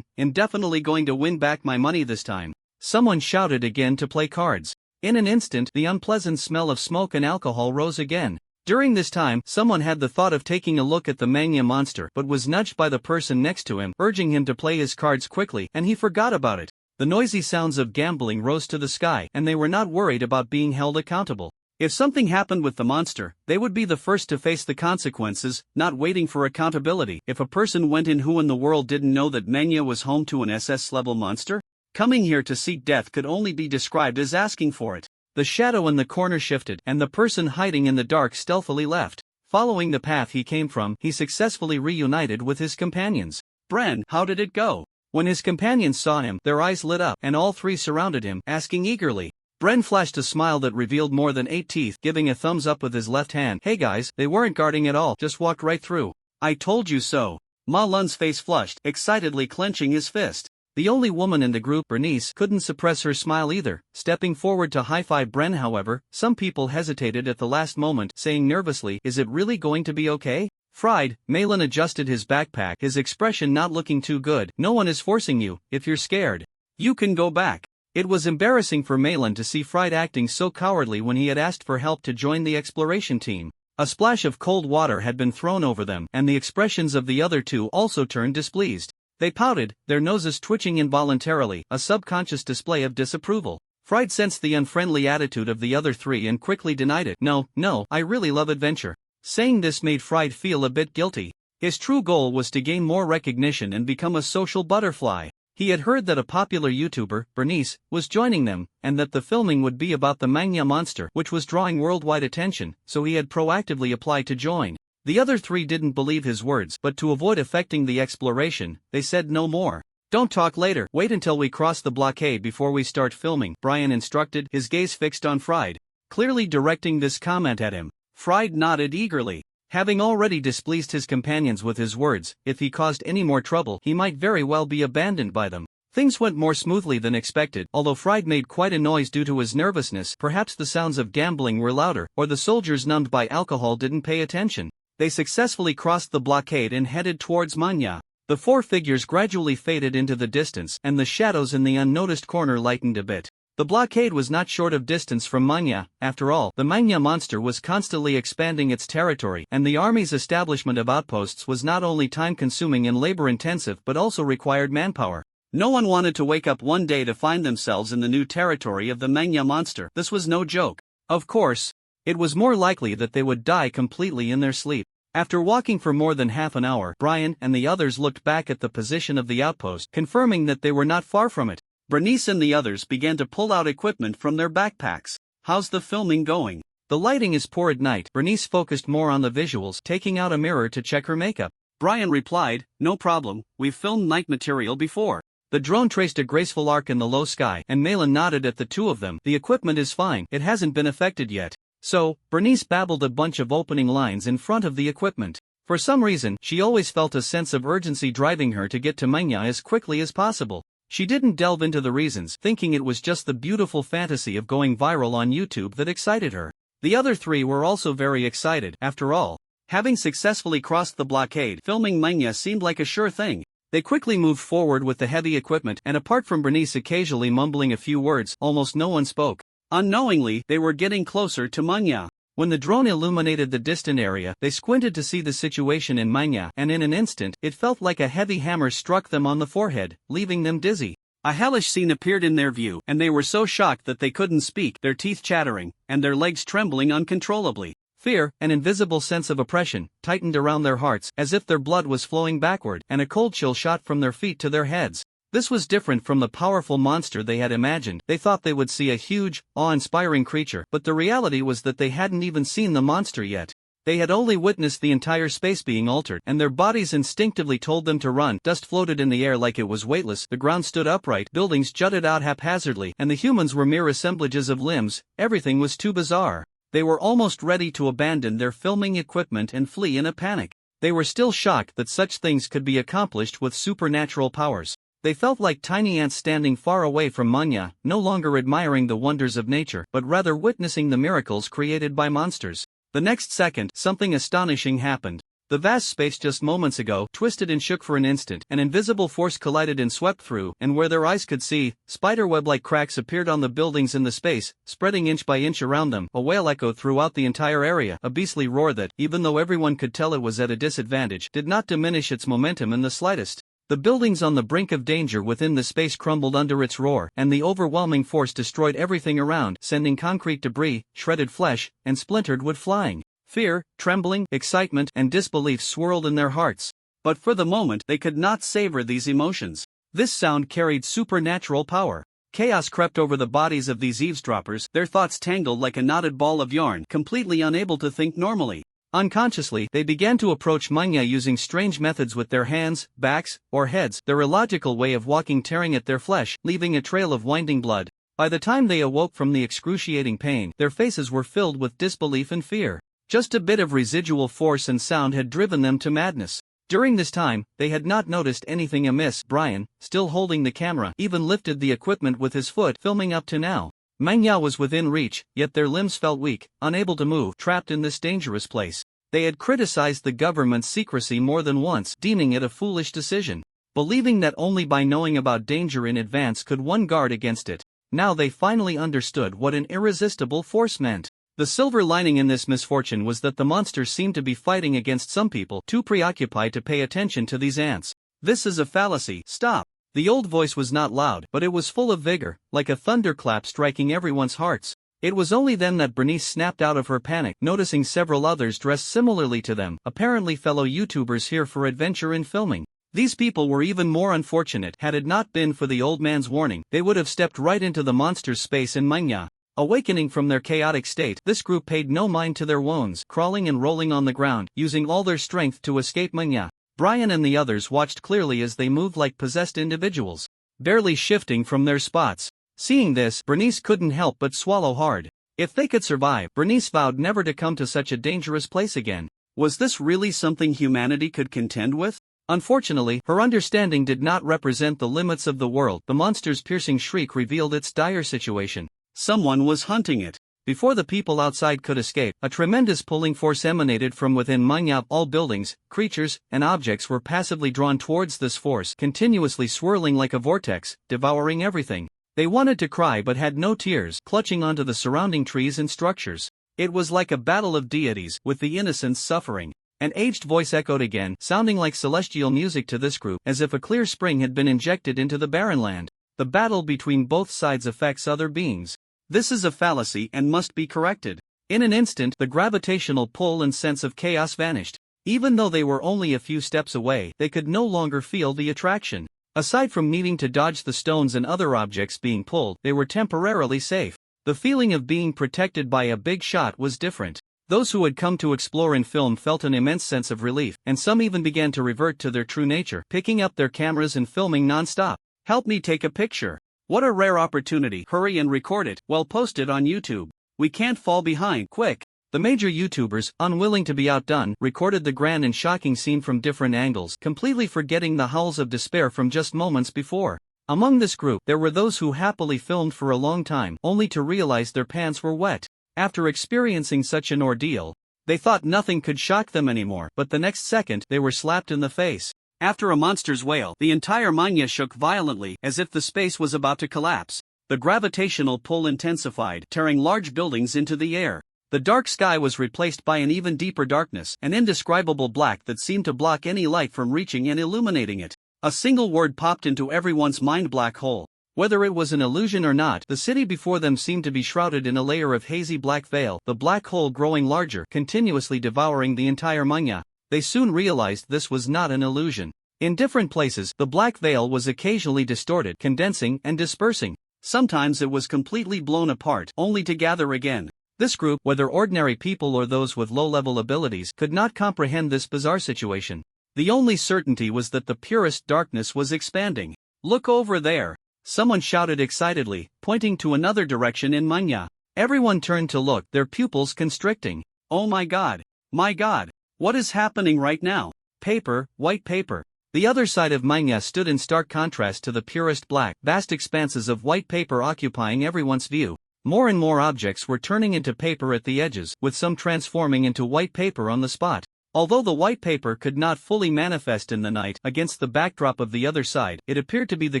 I'm definitely going to win back my money this time. Someone shouted again to play cards. In an instant, the unpleasant smell of smoke and alcohol rose again. During this time, someone had the thought of taking a look at the Manga monster but was nudged by the person next to him, urging him to play his cards quickly, and he forgot about it. The noisy sounds of gambling rose to the sky, and they were not worried about being held accountable. If something happened with the monster, they would be the first to face the consequences, not waiting for accountability. If a person went in, who in the world didn't know that Manga was home to an SS-level monster? Coming here to seek death could only be described as asking for it. The shadow in the corner shifted, and the person hiding in the dark stealthily left. Following the path he came from, he successfully reunited with his companions. Bren, how did it go? When his companions saw him, their eyes lit up, and all three surrounded him, asking eagerly. Bren flashed a smile that revealed more than 8 teeth, giving a thumbs up with his left hand. Hey guys, they weren't guarding at all, just walked right through. I told you so. Ma Lun's face flushed, excitedly clenching his fist. The only woman in the group, Bernice, couldn't suppress her smile either. Stepping forward to high-five Bren, however, some people hesitated at the last moment, saying nervously, is it really going to be okay? Fried, Malin adjusted his backpack, his expression not looking too good. No one is forcing you. If you're scared, you can go back. It was embarrassing for Malin to see Fried acting so cowardly when he had asked for help to join the exploration team. A splash of cold water had been thrown over them, and the expressions of the other two also turned displeased. They pouted, their noses twitching involuntarily, a subconscious display of disapproval. Fried sensed the unfriendly attitude of the other three and quickly denied it. No, I really love adventure. Saying this made Fried feel a bit guilty. His true goal was to gain more recognition and become a social butterfly. He had heard that a popular YouTuber, Bernice, was joining them, and that the filming would be about the Manga monster, which was drawing worldwide attention, so he had proactively applied to join. The other three didn't believe his words, but to avoid affecting the exploration, they said no more. Don't talk later, wait until we cross the blockade before we start filming, Brian instructed, his gaze fixed on Fried, clearly directing this comment at him. Fried nodded eagerly. Having already displeased his companions with his words, if he caused any more trouble, he might very well be abandoned by them. Things went more smoothly than expected, although Fried made quite a noise due to his nervousness. Perhaps the sounds of gambling were louder, or the soldiers numbed by alcohol didn't pay attention. They successfully crossed the blockade and headed towards Manga. The four figures gradually faded into the distance, and the shadows in the unnoticed corner lightened a bit. The blockade was not short of distance from Manga. After all, the Manga monster was constantly expanding its territory, and the army's establishment of outposts was not only time-consuming and labor-intensive but also required manpower. No one wanted to wake up one day to find themselves in the new territory of the Manga monster. This was no joke. Of course, it was more likely that they would die completely in their sleep. After walking for more than half an hour, Brian and the others looked back at the position of the outpost, confirming that they were not far from it. Bernice and the others began to pull out equipment from their backpacks. How's the filming going? The lighting is poor at night. Bernice focused more on the visuals, taking out a mirror to check her makeup. Brian replied, no problem, we've filmed night material before. The drone traced a graceful arc in the low sky, and Malin nodded at the two of them. The equipment is fine, it hasn't been affected yet. So, Bernice babbled a bunch of opening lines in front of the equipment. For some reason, she always felt a sense of urgency driving her to get to Manga as quickly as possible. She didn't delve into the reasons, thinking it was just the beautiful fantasy of going viral on YouTube that excited her. The other three were also very excited. After all, having successfully crossed the blockade, filming Manga seemed like a sure thing. They quickly moved forward with the heavy equipment, and apart from Bernice occasionally mumbling a few words, almost no one spoke. Unknowingly, they were getting closer to Manga. When the drone illuminated the distant area, they squinted to see the situation in Manga, and in an instant, it felt like a heavy hammer struck them on the forehead, leaving them dizzy. A hellish scene appeared in their view, and they were so shocked that they couldn't speak, their teeth chattering, and their legs trembling uncontrollably. Fear, an invisible sense of oppression, tightened around their hearts as if their blood was flowing backward, and a cold chill shot from their feet to their heads. This was different from the powerful monster they had imagined. They thought they would see a huge, awe-inspiring creature, but the reality was that they hadn't even seen the monster yet. They had only witnessed the entire space being altered, and their bodies instinctively told them to run. Dust floated in the air like it was weightless, the ground stood upright, buildings jutted out haphazardly, and the humans were mere assemblages of limbs. Everything was too bizarre. They were almost ready to abandon their filming equipment and flee in a panic. They were still shocked that such things could be accomplished with supernatural powers. They felt like tiny ants standing far away from Manga, no longer admiring the wonders of nature, but rather witnessing the miracles created by monsters. The next second, something astonishing happened. The vast space just moments ago twisted and shook for an instant. An invisible force collided and swept through, and where their eyes could see, spiderweb-like cracks appeared on the buildings in the space, spreading inch by inch around them. A wail echoed throughout the entire area, a beastly roar that, even though everyone could tell it was at a disadvantage, did not diminish its momentum in the slightest. The buildings on the brink of danger within the space crumbled under its roar, and the overwhelming force destroyed everything around, sending concrete debris, shredded flesh, and splintered wood flying. Fear, trembling, excitement, and disbelief swirled in their hearts. But for the moment, they could not savor these emotions. This sound carried supernatural power. Chaos crept over the bodies of these eavesdroppers, their thoughts tangled like a knotted ball of yarn, completely unable to think normally. Unconsciously, they began to approach Manga using strange methods with their hands, backs, or heads, their illogical way of walking tearing at their flesh, leaving a trail of winding blood. By the time they awoke from the excruciating pain, their faces were filled with disbelief and fear. Just a bit of residual force and sound had driven them to madness. During this time, they had not noticed anything amiss. Brian, still holding the camera, even lifted the equipment with his foot, filming up to now. Manga was within reach, yet their limbs felt weak, unable to move, trapped in this dangerous place. They had criticized the government's secrecy more than once, deeming it a foolish decision, believing that only by knowing about danger in advance could one guard against it. Now they finally understood what an irresistible force meant. The silver lining in this misfortune was that the monsters seemed to be fighting against some people, too preoccupied to pay attention to these ants. This is a fallacy, stop. The old voice was not loud, but it was full of vigor, like a thunderclap striking everyone's hearts. It was only then that Bernice snapped out of her panic, noticing several others dressed similarly to them, apparently fellow YouTubers here for adventure in filming. These people were even more unfortunate. Had it not been for the old man's warning, they would have stepped right into the monster's space in Manga. Awakening from their chaotic state, this group paid no mind to their wounds, crawling and rolling on the ground, using all their strength to escape Manga. Brian and the others watched clearly as they moved like possessed individuals, barely shifting from their spots. Seeing this, Bernice couldn't help but swallow hard. If they could survive, Bernice vowed never to come to such a dangerous place again. Was this really something humanity could contend with? Unfortunately, her understanding did not represent the limits of the world. The monster's piercing shriek revealed its dire situation. Someone was hunting it. Before the people outside could escape, a tremendous pulling force emanated from within Manga. All buildings, creatures, and objects were passively drawn towards this force, continuously swirling like a vortex, devouring everything. They wanted to cry but had no tears, clutching onto the surrounding trees and structures. It was like a battle of deities, with the innocents suffering. An aged voice echoed again, sounding like celestial music to this group, as if a clear spring had been injected into the barren land. The battle between both sides affects other beings. This is a fallacy and must be corrected. In an instant, the gravitational pull and sense of chaos vanished. Even though they were only a few steps away, they could no longer feel the attraction. Aside from needing to dodge the stones and other objects being pulled, they were temporarily safe. The feeling of being protected by a big shot was different. Those who had come to explore and film felt an immense sense of relief, and some even began to revert to their true nature, picking up their cameras and filming non-stop. Help me take a picture. What a rare opportunity. Hurry and record it, well posted on YouTube. We can't fall behind, quick. The major YouTubers, unwilling to be outdone, recorded the grand and shocking scene from different angles, completely forgetting the howls of despair from just moments before. Among this group, there were those who happily filmed for a long time, only to realize their pants were wet. After experiencing such an ordeal, they thought nothing could shock them anymore, but the next second, they were slapped in the face. After a monster's wail, the entire Manga shook violently, as if the space was about to collapse. The gravitational pull intensified, tearing large buildings into the air. The dark sky was replaced by an even deeper darkness, an indescribable black that seemed to block any light from reaching and illuminating it. A single word popped into everyone's mind: black hole. Whether it was an illusion or not, the city before them seemed to be shrouded in a layer of hazy black veil, the black hole growing larger, continuously devouring the entire Manga. They soon realized this was not an illusion. In different places, the black veil was occasionally distorted, condensing and dispersing. Sometimes it was completely blown apart, only to gather again. This group, whether ordinary people or those with low-level abilities, could not comprehend this bizarre situation. The only certainty was that the purest darkness was expanding. "Look over there!" someone shouted excitedly, pointing to another direction in Manga. Everyone turned to look, their pupils constricting. "Oh my god! My god! What is happening right now?" Paper, white paper. The other side of Manga stood in stark contrast to the purest black, vast expanses of white paper occupying everyone's view. More and more objects were turning into paper at the edges, with some transforming into white paper on the spot. Although the white paper could not fully manifest in the night against the backdrop of the other side, it appeared to be the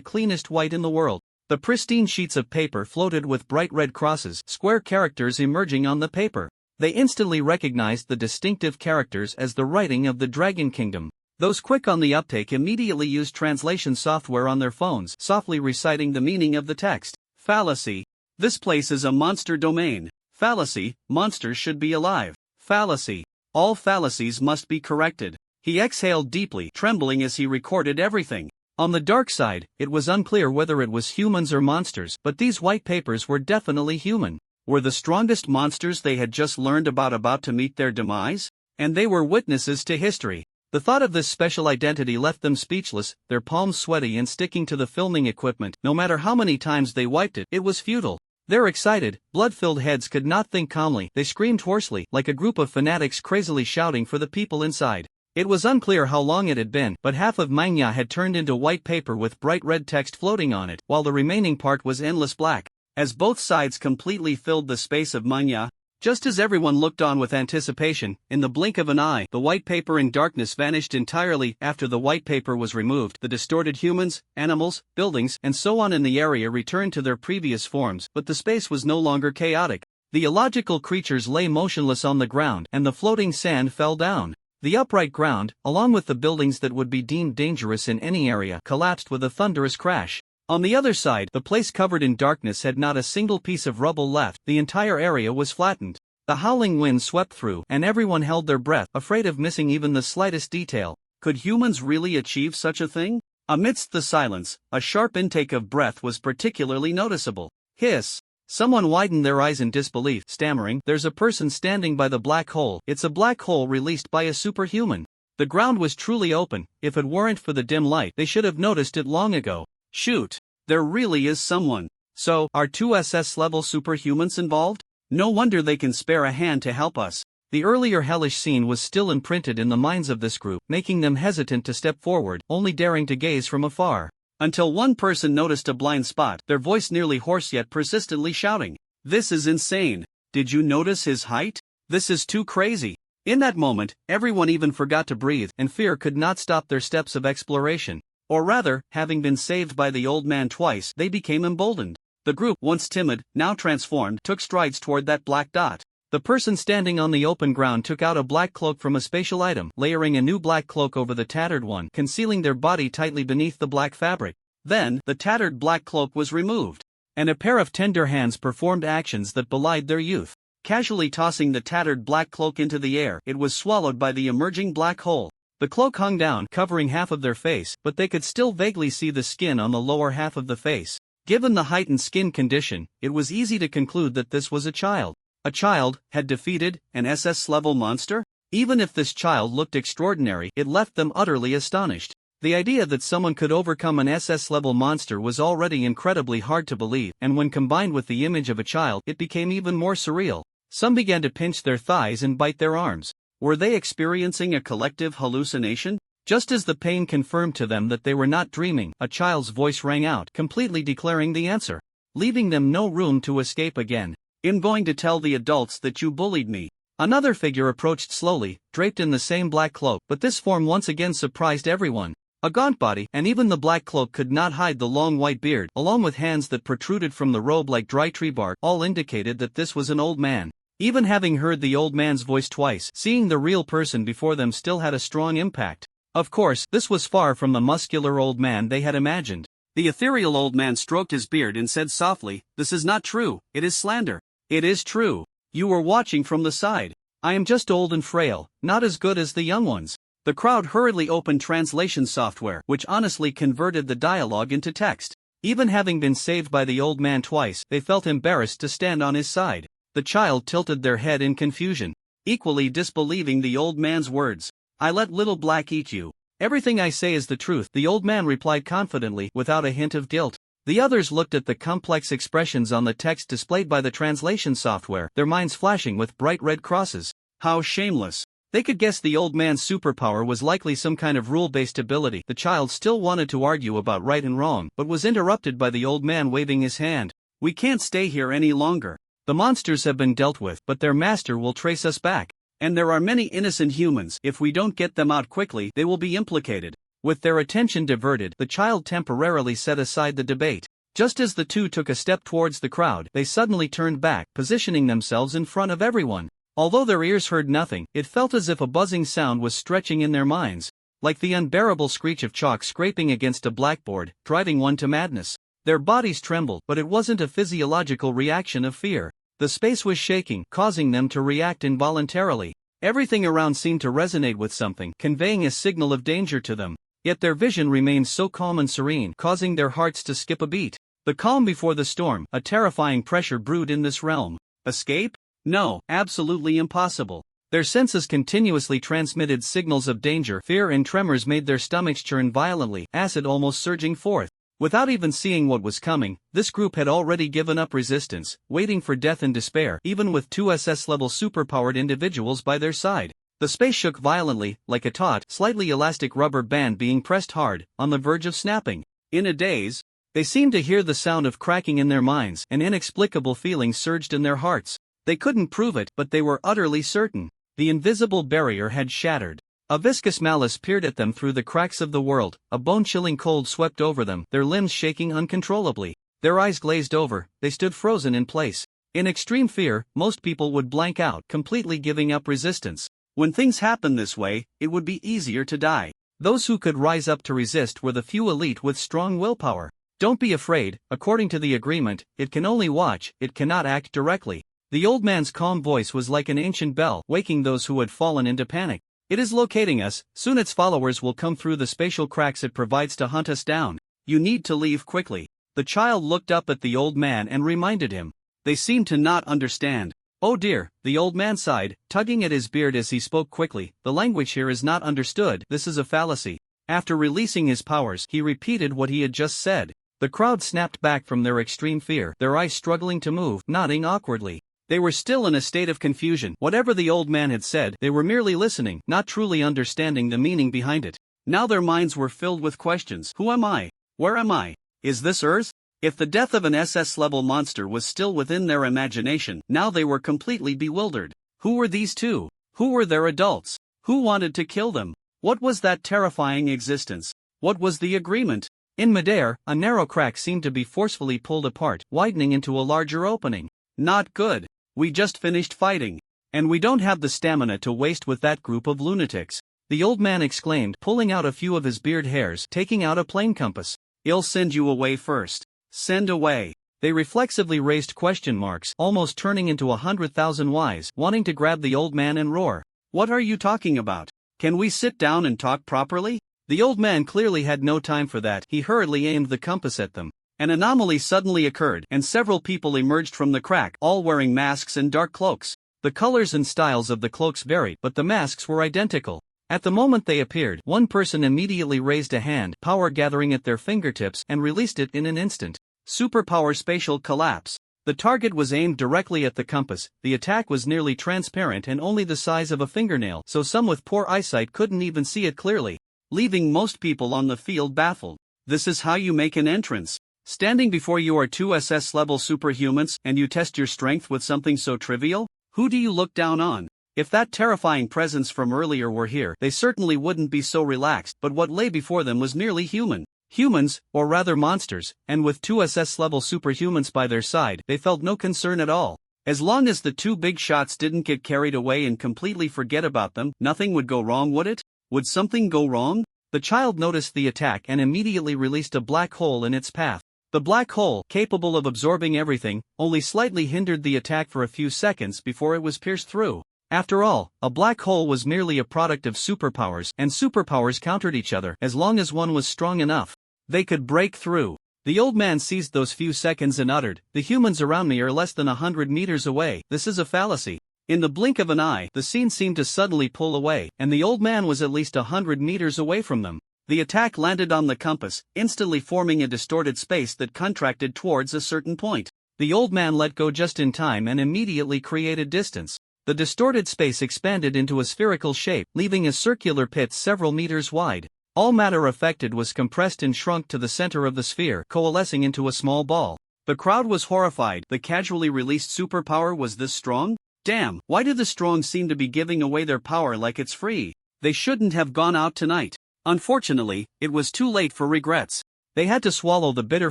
cleanest white in the world. The pristine sheets of paper floated with bright red crosses, square characters emerging on the paper. They instantly recognized the distinctive characters as the writing of the Dragon Kingdom. Those quick on the uptake immediately used translation software on their phones, softly reciting the meaning of the text. Fallacy. This place is a monster domain. Fallacy. Monsters should be alive. Fallacy. All fallacies must be corrected. He exhaled deeply, trembling as he recorded everything. On the dark side, it was unclear whether it was humans or monsters, but these white papers were definitely human. Were the strongest monsters they had just learned about to meet their demise? And they were witnesses to history. The thought of this special identity left them speechless, their palms sweaty and sticking to the filming equipment. No matter how many times they wiped it, it was futile. Their excited, blood-filled heads could not think calmly. They screamed hoarsely, like a group of fanatics crazily shouting for the people inside. It was unclear how long it had been, but half of Manga had turned into white paper with bright red text floating on it, while the remaining part was endless black. As both sides completely filled the space of Manga, just as everyone looked on with anticipation, in the blink of an eye, the white paper in darkness vanished entirely. After the white paper was removed, the distorted humans, animals, buildings, and so on in the area returned to their previous forms, but the space was no longer chaotic. The illogical creatures lay motionless on the ground, and the floating sand fell down. The upright ground, along with the buildings that would be deemed dangerous in any area, collapsed with a thunderous crash. On the other side, the place covered in darkness had not a single piece of rubble left. The entire area was flattened. The howling wind swept through, and everyone held their breath, afraid of missing even the slightest detail. Could humans really achieve such a thing? Amidst the silence, a sharp intake of breath was particularly noticeable. Hiss! Someone widened their eyes in disbelief, stammering, "There's a person standing by the black hole. It's a black hole released by a superhuman." The ground was truly open. If it weren't for the dim light, they should have noticed it long ago. Shoot! There really is someone. So, are two SS-level superhumans involved? No wonder they can spare a hand to help us. The earlier hellish scene was still imprinted in the minds of this group, making them hesitant to step forward, only daring to gaze from afar. Until one person noticed a blind spot, their voice nearly hoarse yet persistently shouting, "This is insane. Did you notice his height? This is too crazy." In that moment, everyone even forgot to breathe, and fear could not stop their steps of exploration. Or rather, having been saved by the old man twice, they became emboldened. The group, once timid, now transformed, took strides toward that black dot. The person standing on the open ground took out a black cloak from a spatial item, layering a new black cloak over the tattered one, concealing their body tightly beneath the black fabric. Then, the tattered black cloak was removed, and a pair of tender hands performed actions that belied their youth. Casually tossing the tattered black cloak into the air, it was swallowed by the emerging black hole. The cloak hung down, covering half of their face, but they could still vaguely see the skin on the lower half of the face. Given the heightened skin condition, it was easy to conclude that this was a child. A child had defeated an SS-level monster? Even if this child looked extraordinary, it left them utterly astonished. The idea that someone could overcome an SS-level monster was already incredibly hard to believe, and when combined with the image of a child, it became even more surreal. Some began to pinch their thighs and bite their arms. Were they experiencing a collective hallucination? Just as the pain confirmed to them that they were not dreaming, a child's voice rang out, completely declaring the answer, leaving them no room to escape again. "I'm going to tell the adults that you bullied me." Another figure approached slowly, draped in the same black cloak, but this form once again surprised everyone. A gaunt body, and even the black cloak could not hide the long white beard, along with hands that protruded from the robe like dry tree bark, all indicated that this was an old man. Even having heard the old man's voice twice, seeing the real person before them still had a strong impact. Of course, this was far from the muscular old man they had imagined. The ethereal old man stroked his beard and said softly, "This is not true, it is slander." "It is true. You were watching from the side. I am just old and frail, not as good as the young ones." The crowd hurriedly opened translation software, which honestly converted the dialogue into text. Even having been saved by the old man twice, they felt embarrassed to stand on his side. The child tilted their head in confusion, equally disbelieving the old man's words. "I let little black eat you." "Everything I say is the truth," the old man replied confidently, without a hint of guilt. The others looked at the complex expressions on the text displayed by the translation software, their minds flashing with bright red crosses. How shameless. They could guess the old man's superpower was likely some kind of rule-based ability. The child still wanted to argue about right and wrong, but was interrupted by the old man waving his hand. "We can't stay here any longer. The monsters have been dealt with, but their master will trace us back. And there are many innocent humans. If we don't get them out quickly, they will be implicated." With their attention diverted, the child temporarily set aside the debate. Just as the two took a step towards the crowd, they suddenly turned back, positioning themselves in front of everyone. Although their ears heard nothing, it felt as if a buzzing sound was stretching in their minds, like the unbearable screech of chalk scraping against a blackboard, driving one to madness. Their bodies trembled, but it wasn't a physiological reaction of fear. The space was shaking, causing them to react involuntarily. Everything around seemed to resonate with something, conveying a signal of danger to them. Yet their vision remained so calm and serene, causing their hearts to skip a beat. The calm before the storm, a terrifying pressure brewed in this realm. Escape? No, absolutely impossible. Their senses continuously transmitted signals of danger. Fear and tremors made their stomachs churn violently, acid almost surging forth. Without even seeing what was coming, this group had already given up resistance, waiting for death and despair, even with two SS-level superpowered individuals by their side. The space shook violently, like a taut, slightly elastic rubber band being pressed hard, on the verge of snapping. In a daze, they seemed to hear the sound of cracking in their minds, and inexplicable feelings surged in their hearts. They couldn't prove it, but they were utterly certain. The invisible barrier had shattered. A viscous malice peered at them through the cracks of the world, a bone-chilling cold swept over them, their limbs shaking uncontrollably. Their eyes glazed over, they stood frozen in place. In extreme fear, most people would blank out, completely giving up resistance. When things happen this way, it would be easier to die. Those who could rise up to resist were the few elite with strong willpower. Don't be afraid, according to the agreement, it can only watch, it cannot act directly. The old man's calm voice was like an ancient bell, waking those who had fallen into panic. "It is locating us, soon its followers will come through the spatial cracks it provides to hunt us down. You need to leave quickly." The child looked up at the old man and reminded him. They seemed to not understand. "Oh dear," the old man sighed, tugging at his beard as he spoke quickly, "the language here is not understood, this is a fallacy." After releasing his powers, he repeated what he had just said. The crowd snapped back from their extreme fear, their eyes struggling to move, nodding awkwardly. They were still in a state of confusion. Whatever the old man had said, they were merely listening, not truly understanding the meaning behind it. Now their minds were filled with questions. Who am I? Where am I? Is this Earth? If the death of an SS-level monster was still within their imagination, now they were completely bewildered. Who were these two? Who were their adults? Who wanted to kill them? What was that terrifying existence? What was the agreement? In midair, a narrow crack seemed to be forcefully pulled apart, widening into a larger opening. Not good. We just finished fighting. And we don't have the stamina to waste with that group of lunatics. The old man exclaimed, pulling out a few of his beard hairs, taking out a plane compass. "I'll send you away first." "Send away." They reflexively raised question marks, almost turning into 100,000 Ys, wanting to grab the old man and roar. "What are you talking about? Can we sit down and talk properly?" The old man clearly had no time for that. He hurriedly aimed the compass at them. An anomaly suddenly occurred, and several people emerged from the crack, all wearing masks and dark cloaks. The colors and styles of the cloaks varied, but the masks were identical. At the moment they appeared, one person immediately raised a hand, power gathering at their fingertips, and released it in an instant. Superpower spatial collapse. The target was aimed directly at the compass. The attack was nearly transparent and only the size of a fingernail, so some with poor eyesight couldn't even see it clearly, leaving most people on the field baffled. This is how you make an entrance. Standing before you are two SS-level superhumans, and you test your strength with something so trivial? Who do you look down on? If that terrifying presence from earlier were here, they certainly wouldn't be so relaxed, but what lay before them was merely human. Humans, or rather monsters, and with two SS-level superhumans by their side, they felt no concern at all. As long as the two big shots didn't get carried away and completely forget about them, nothing would go wrong, would it? Would something go wrong? The child noticed the attack and immediately released a black hole in its path. The black hole, capable of absorbing everything, only slightly hindered the attack for a few seconds before it was pierced through. After all, a black hole was merely a product of superpowers, and superpowers countered each other as long as one was strong enough. They could break through. The old man seized those few seconds and uttered, "The humans around me are less than 100 meters away, this is a fallacy." In the blink of an eye, the scene seemed to suddenly pull away, and the old man was at least 100 meters away from them. The attack landed on the compass, instantly forming a distorted space that contracted towards a certain point. The old man let go just in time and immediately created distance. The distorted space expanded into a spherical shape, leaving a circular pit several meters wide. All matter affected was compressed and shrunk to the center of the sphere, coalescing into a small ball. The crowd was horrified. The casually released superpower was this strong? Damn, why do the strong seem to be giving away their power like it's free? They shouldn't have gone out tonight. Unfortunately, it was too late for regrets. They had to swallow the bitter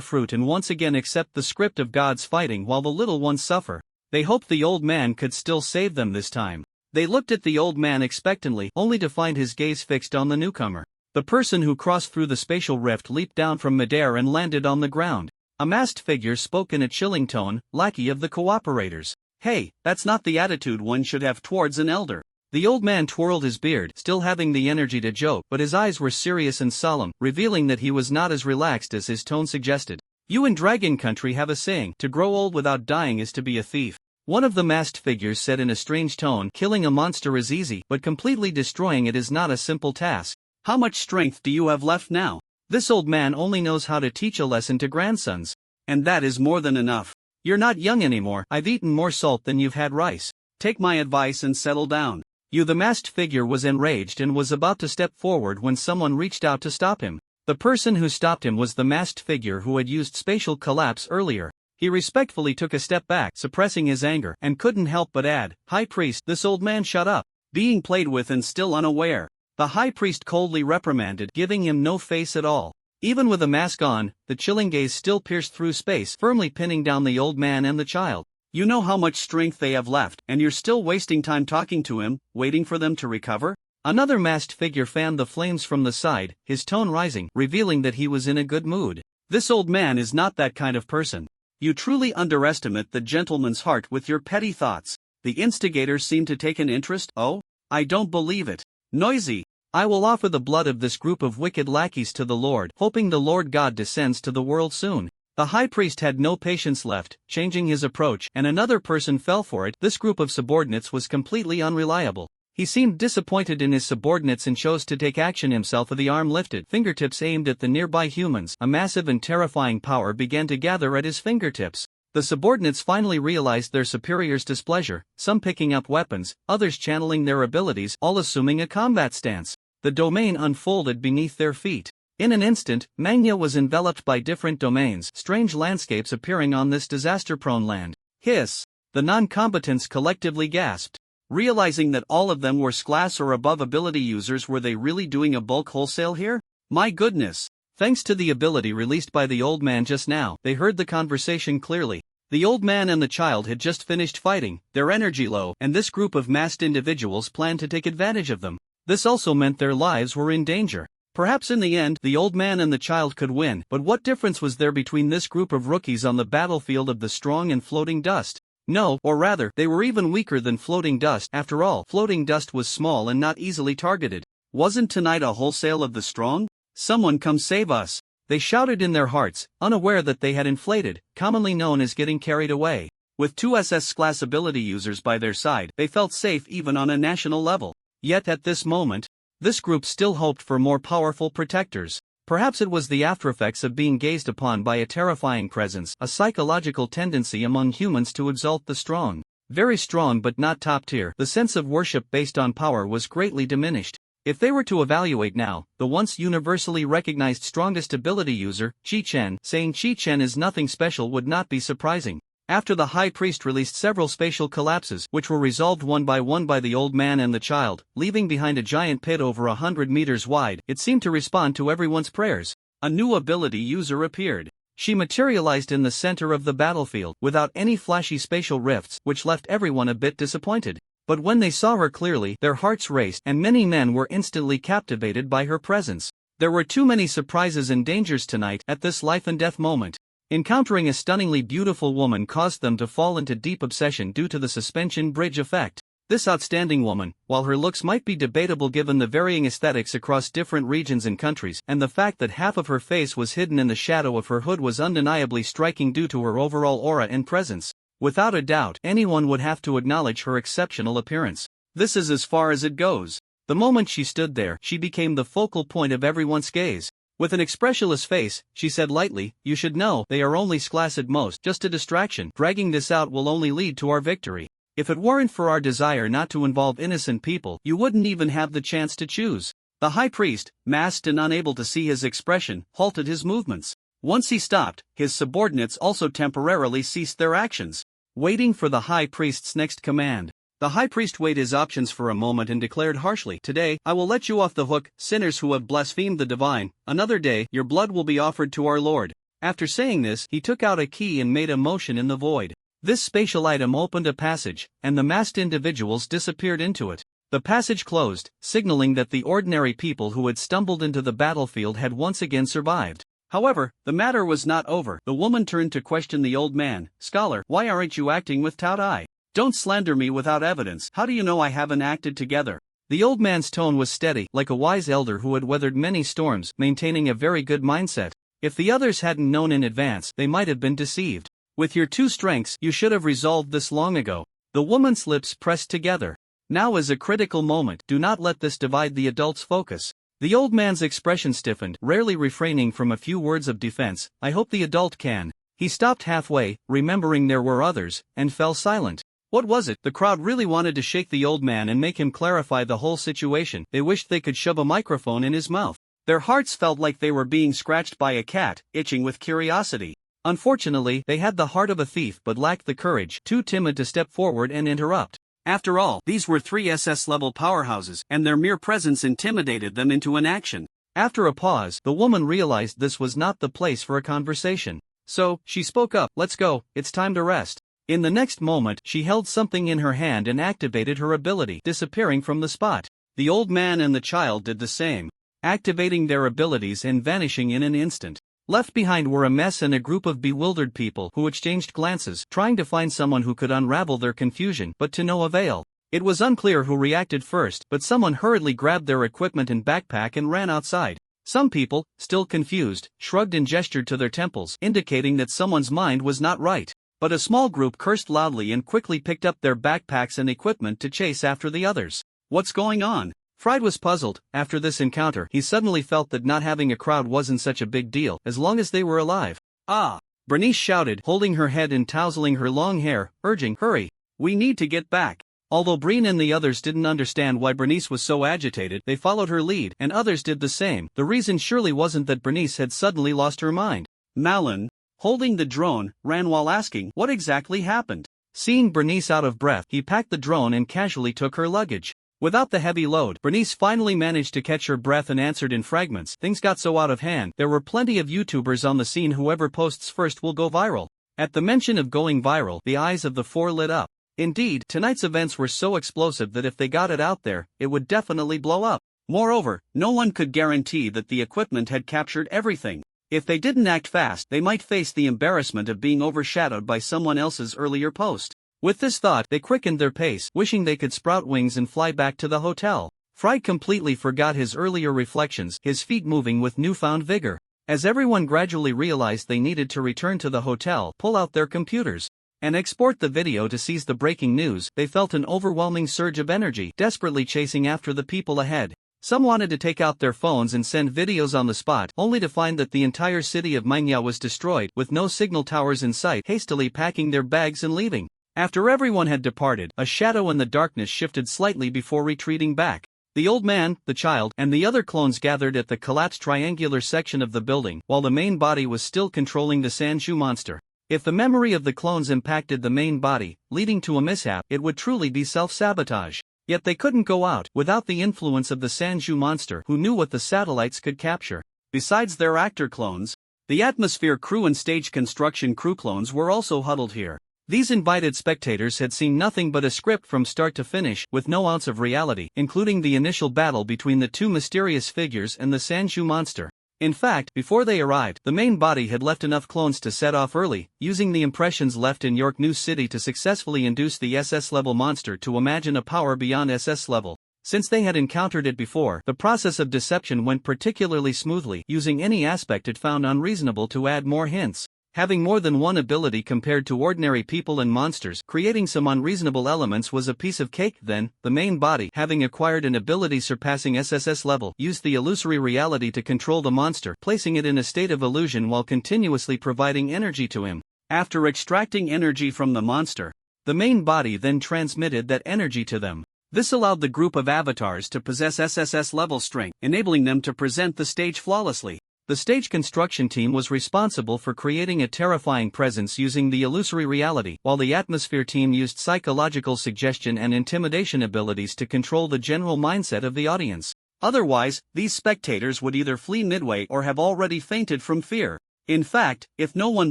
fruit and once again accept the script of God's fighting while the little ones suffer. They hoped the old man could still save them this time. They looked at the old man expectantly, only to find his gaze fixed on the newcomer. The person who crossed through the spatial rift leaped down from midair and landed on the ground. A masked figure spoke in a chilling tone, "Lackey of the cooperators. Hey, that's not the attitude one should have towards an elder." The old man twirled his beard, still having the energy to joke, but his eyes were serious and solemn, revealing that he was not as relaxed as his tone suggested. "You in Dragon Country have a saying, to grow old without dying is to be a thief." One of the masked figures said in a strange tone, "Killing a monster is easy, but completely destroying it is not a simple task. How much strength do you have left now?" This old man only knows how to teach a lesson to grandsons. And that is more than enough. You're not young anymore. I've eaten more salt than you've had rice. Take my advice and settle down. The masked figure was enraged and was about to step forward when someone reached out to stop him. The person who stopped him was the masked figure who had used spatial collapse earlier. He respectfully took a step back, suppressing his anger, and couldn't help but add, "High priest, this old man shut up." Being played with and still unaware. The high priest coldly reprimanded, giving him no face at all. Even with a mask on, the chilling gaze still pierced through space, firmly pinning down the old man and the child. "You know how much strength they have left, and you're still wasting time talking to him, waiting for them to recover?" Another masked figure fanned the flames from the side, his tone rising, revealing that he was in a good mood. "This old man is not that kind of person. You truly underestimate the gentleman's heart with your petty thoughts." The instigators seem to take an interest. "Oh? I don't believe it. Noisy. I will offer the blood of this group of wicked lackeys to the Lord, hoping the Lord God descends to the world soon." The high priest had no patience left, changing his approach, and another person fell for it. This group of subordinates was completely unreliable. He seemed disappointed in his subordinates and chose to take action himself. With the arm lifted, fingertips aimed at the nearby humans, a massive and terrifying power began to gather at his fingertips. The subordinates finally realized their superior's displeasure, some picking up weapons, others channeling their abilities, all assuming a combat stance. The domain unfolded beneath their feet. In an instant, Manga was enveloped by different domains, strange landscapes appearing on this disaster-prone land. Hiss! The non-combatants collectively gasped. Realizing that all of them were class or above ability users, were they really doing a bulk wholesale here? My goodness! Thanks to the ability released by the old man just now, they heard the conversation clearly. The old man and the child had just finished fighting, their energy low, and this group of masked individuals planned to take advantage of them. This also meant their lives were in danger. Perhaps in the end, the old man and the child could win, but what difference was there between this group of rookies on the battlefield of the strong and floating dust? No, or rather, they were even weaker than floating dust. After all, floating dust was small and not easily targeted. Wasn't tonight a wholesale of the strong? Someone come save us! They shouted in their hearts, unaware that they had inflated, commonly known as getting carried away. With two SS-class ability users by their side, they felt safe even on a national level. Yet at this moment, this group still hoped for more powerful protectors. Perhaps it was the aftereffects of being gazed upon by a terrifying presence, a psychological tendency among humans to exalt the strong. Very strong but not top tier. The sense of worship based on power was greatly diminished. If they were to evaluate now, the once universally recognized strongest ability user, Chi-Chen, saying Chi-Chen is nothing special would not be surprising. After the high priest released several spatial collapses, which were resolved one by the old man and the child, leaving behind a giant pit over 100 meters wide, it seemed to respond to everyone's prayers. A new ability user appeared. She materialized in the center of the battlefield, without any flashy spatial rifts, which left everyone a bit disappointed. But when they saw her clearly, their hearts raced, and many men were instantly captivated by her presence. There were too many surprises and dangers tonight at this life and death moment. Encountering a stunningly beautiful woman caused them to fall into deep obsession due to the suspension bridge effect. This outstanding woman, while her looks might be debatable given the varying aesthetics across different regions and countries, and the fact that half of her face was hidden in the shadow of her hood was undeniably striking due to her overall aura and presence. Without a doubt, anyone would have to acknowledge her exceptional appearance. This is as far as it goes. The moment she stood there, she became the focal point of everyone's gaze. With an expressionless face, she said lightly, "You should know, they are only sclass at most, just a distraction. Dragging this out will only lead to our victory. If it weren't for our desire not to involve innocent people, you wouldn't even have the chance to choose." The high priest, masked and unable to see his expression, halted his movements. Once he stopped, his subordinates also temporarily ceased their actions, waiting for the high priest's next command. The high priest weighed his options for a moment and declared harshly, "Today, I will let you off the hook, sinners who have blasphemed the divine. Another day, your blood will be offered to our Lord." After saying this, he took out a key and made a motion in the void. This spatial item opened a passage, and the masked individuals disappeared into it. The passage closed, signaling that the ordinary people who had stumbled into the battlefield had once again survived. However, the matter was not over. The woman turned to question the old man. "Scholar, why aren't you acting with taut eye? Don't slander me without evidence. How do you know I haven't acted together?" The old man's tone was steady, like a wise elder who had weathered many storms, maintaining a very good mindset. If the others hadn't known in advance, they might have been deceived. "With your two strengths, you should have resolved this long ago." The woman's lips pressed together. "Now is a critical moment. Do not let this divide the adult's focus." The old man's expression stiffened, rarely refraining from a few words of defense. "I hope the adult can." He stopped halfway, remembering there were others, and fell silent. What was it? The crowd really wanted to shake the old man and make him clarify the whole situation. They wished they could shove a microphone in his mouth. Their hearts felt like they were being scratched by a cat, itching with curiosity. Unfortunately, they had the heart of a thief but lacked the courage, too timid to step forward and interrupt. After all, these were 3 SS-level powerhouses, and their mere presence intimidated them into inaction. After a pause, the woman realized this was not the place for a conversation. So, she spoke up, "Let's go, it's time to rest." In the next moment, she held something in her hand and activated her ability, disappearing from the spot. The old man and the child did the same, activating their abilities and vanishing in an instant. Left behind were a mess and a group of bewildered people who exchanged glances, trying to find someone who could unravel their confusion, but to no avail. It was unclear who reacted first, but someone hurriedly grabbed their equipment and backpack and ran outside. Some people, still confused, shrugged and gestured to their temples, indicating that someone's mind was not right. But a small group cursed loudly and quickly picked up their backpacks and equipment to chase after the others. What's going on? Fried was puzzled. After this encounter, he suddenly felt that not having a crowd wasn't such a big deal, as long as they were alive. "Ah!" Bernice shouted, holding her head and tousling her long hair, urging, "Hurry! We need to get back." Although Breen and the others didn't understand why Bernice was so agitated, they followed her lead, and others did the same. The reason surely wasn't that Bernice had suddenly lost her mind. Malin, holding the drone, ran while asking, "What exactly happened?" Seeing Bernice out of breath, he packed the drone and casually took her luggage. Without the heavy load, Bernice finally managed to catch her breath and answered in fragments. "Things got so out of hand, there were plenty of YouTubers on the scene. Whoever posts first will go viral." At the mention of going viral, the eyes of the 4 lit up. Indeed, tonight's events were so explosive that if they got it out there, it would definitely blow up. Moreover, no one could guarantee that the equipment had captured everything. If they didn't act fast, they might face the embarrassment of being overshadowed by someone else's earlier post. With this thought, they quickened their pace, wishing they could sprout wings and fly back to the hotel. Fried completely forgot his earlier reflections, his feet moving with newfound vigor. As everyone gradually realized they needed to return to the hotel, pull out their computers, and export the video to seize the breaking news, they felt an overwhelming surge of energy, desperately chasing after the people ahead. Some wanted to take out their phones and send videos on the spot, only to find that the entire city of Manga was destroyed, with no signal towers in sight, hastily packing their bags and leaving. After everyone had departed, a shadow in the darkness shifted slightly before retreating back. The old man, the child, and the other clones gathered at the collapsed triangular section of the building, while the main body was still controlling the Sanju monster. If the memory of the clones impacted the main body, leading to a mishap, it would truly be self-sabotage. Yet they couldn't go out without the influence of the Sanju monster, who knew what the satellites could capture. Besides their actor clones, the atmosphere crew and stage construction crew clones were also huddled here. These invited spectators had seen nothing but a script from start to finish, with no ounce of reality, including the initial battle between the two mysterious figures and the Sanju monster. In fact, before they arrived, the main body had left enough clones to set off early, using the impressions left in York New City to successfully induce the SS-level monster to imagine a power beyond SS level. Since they had encountered it before, the process of deception went particularly smoothly, using any aspect it found unreasonable to add more hints. Having more than one ability compared to ordinary people and monsters, creating some unreasonable elements was a piece of cake. Then, the main body, having acquired an ability surpassing SSS level, used the illusory reality to control the monster, placing it in a state of illusion while continuously providing energy to him. After extracting energy from the monster, the main body then transmitted that energy to them. This allowed the group of avatars to possess SSS level strength, enabling them to present the stage flawlessly. The stage construction team was responsible for creating a terrifying presence using the illusory reality, while the atmosphere team used psychological suggestion and intimidation abilities to control the general mindset of the audience. Otherwise, these spectators would either flee midway or have already fainted from fear. In fact, if no one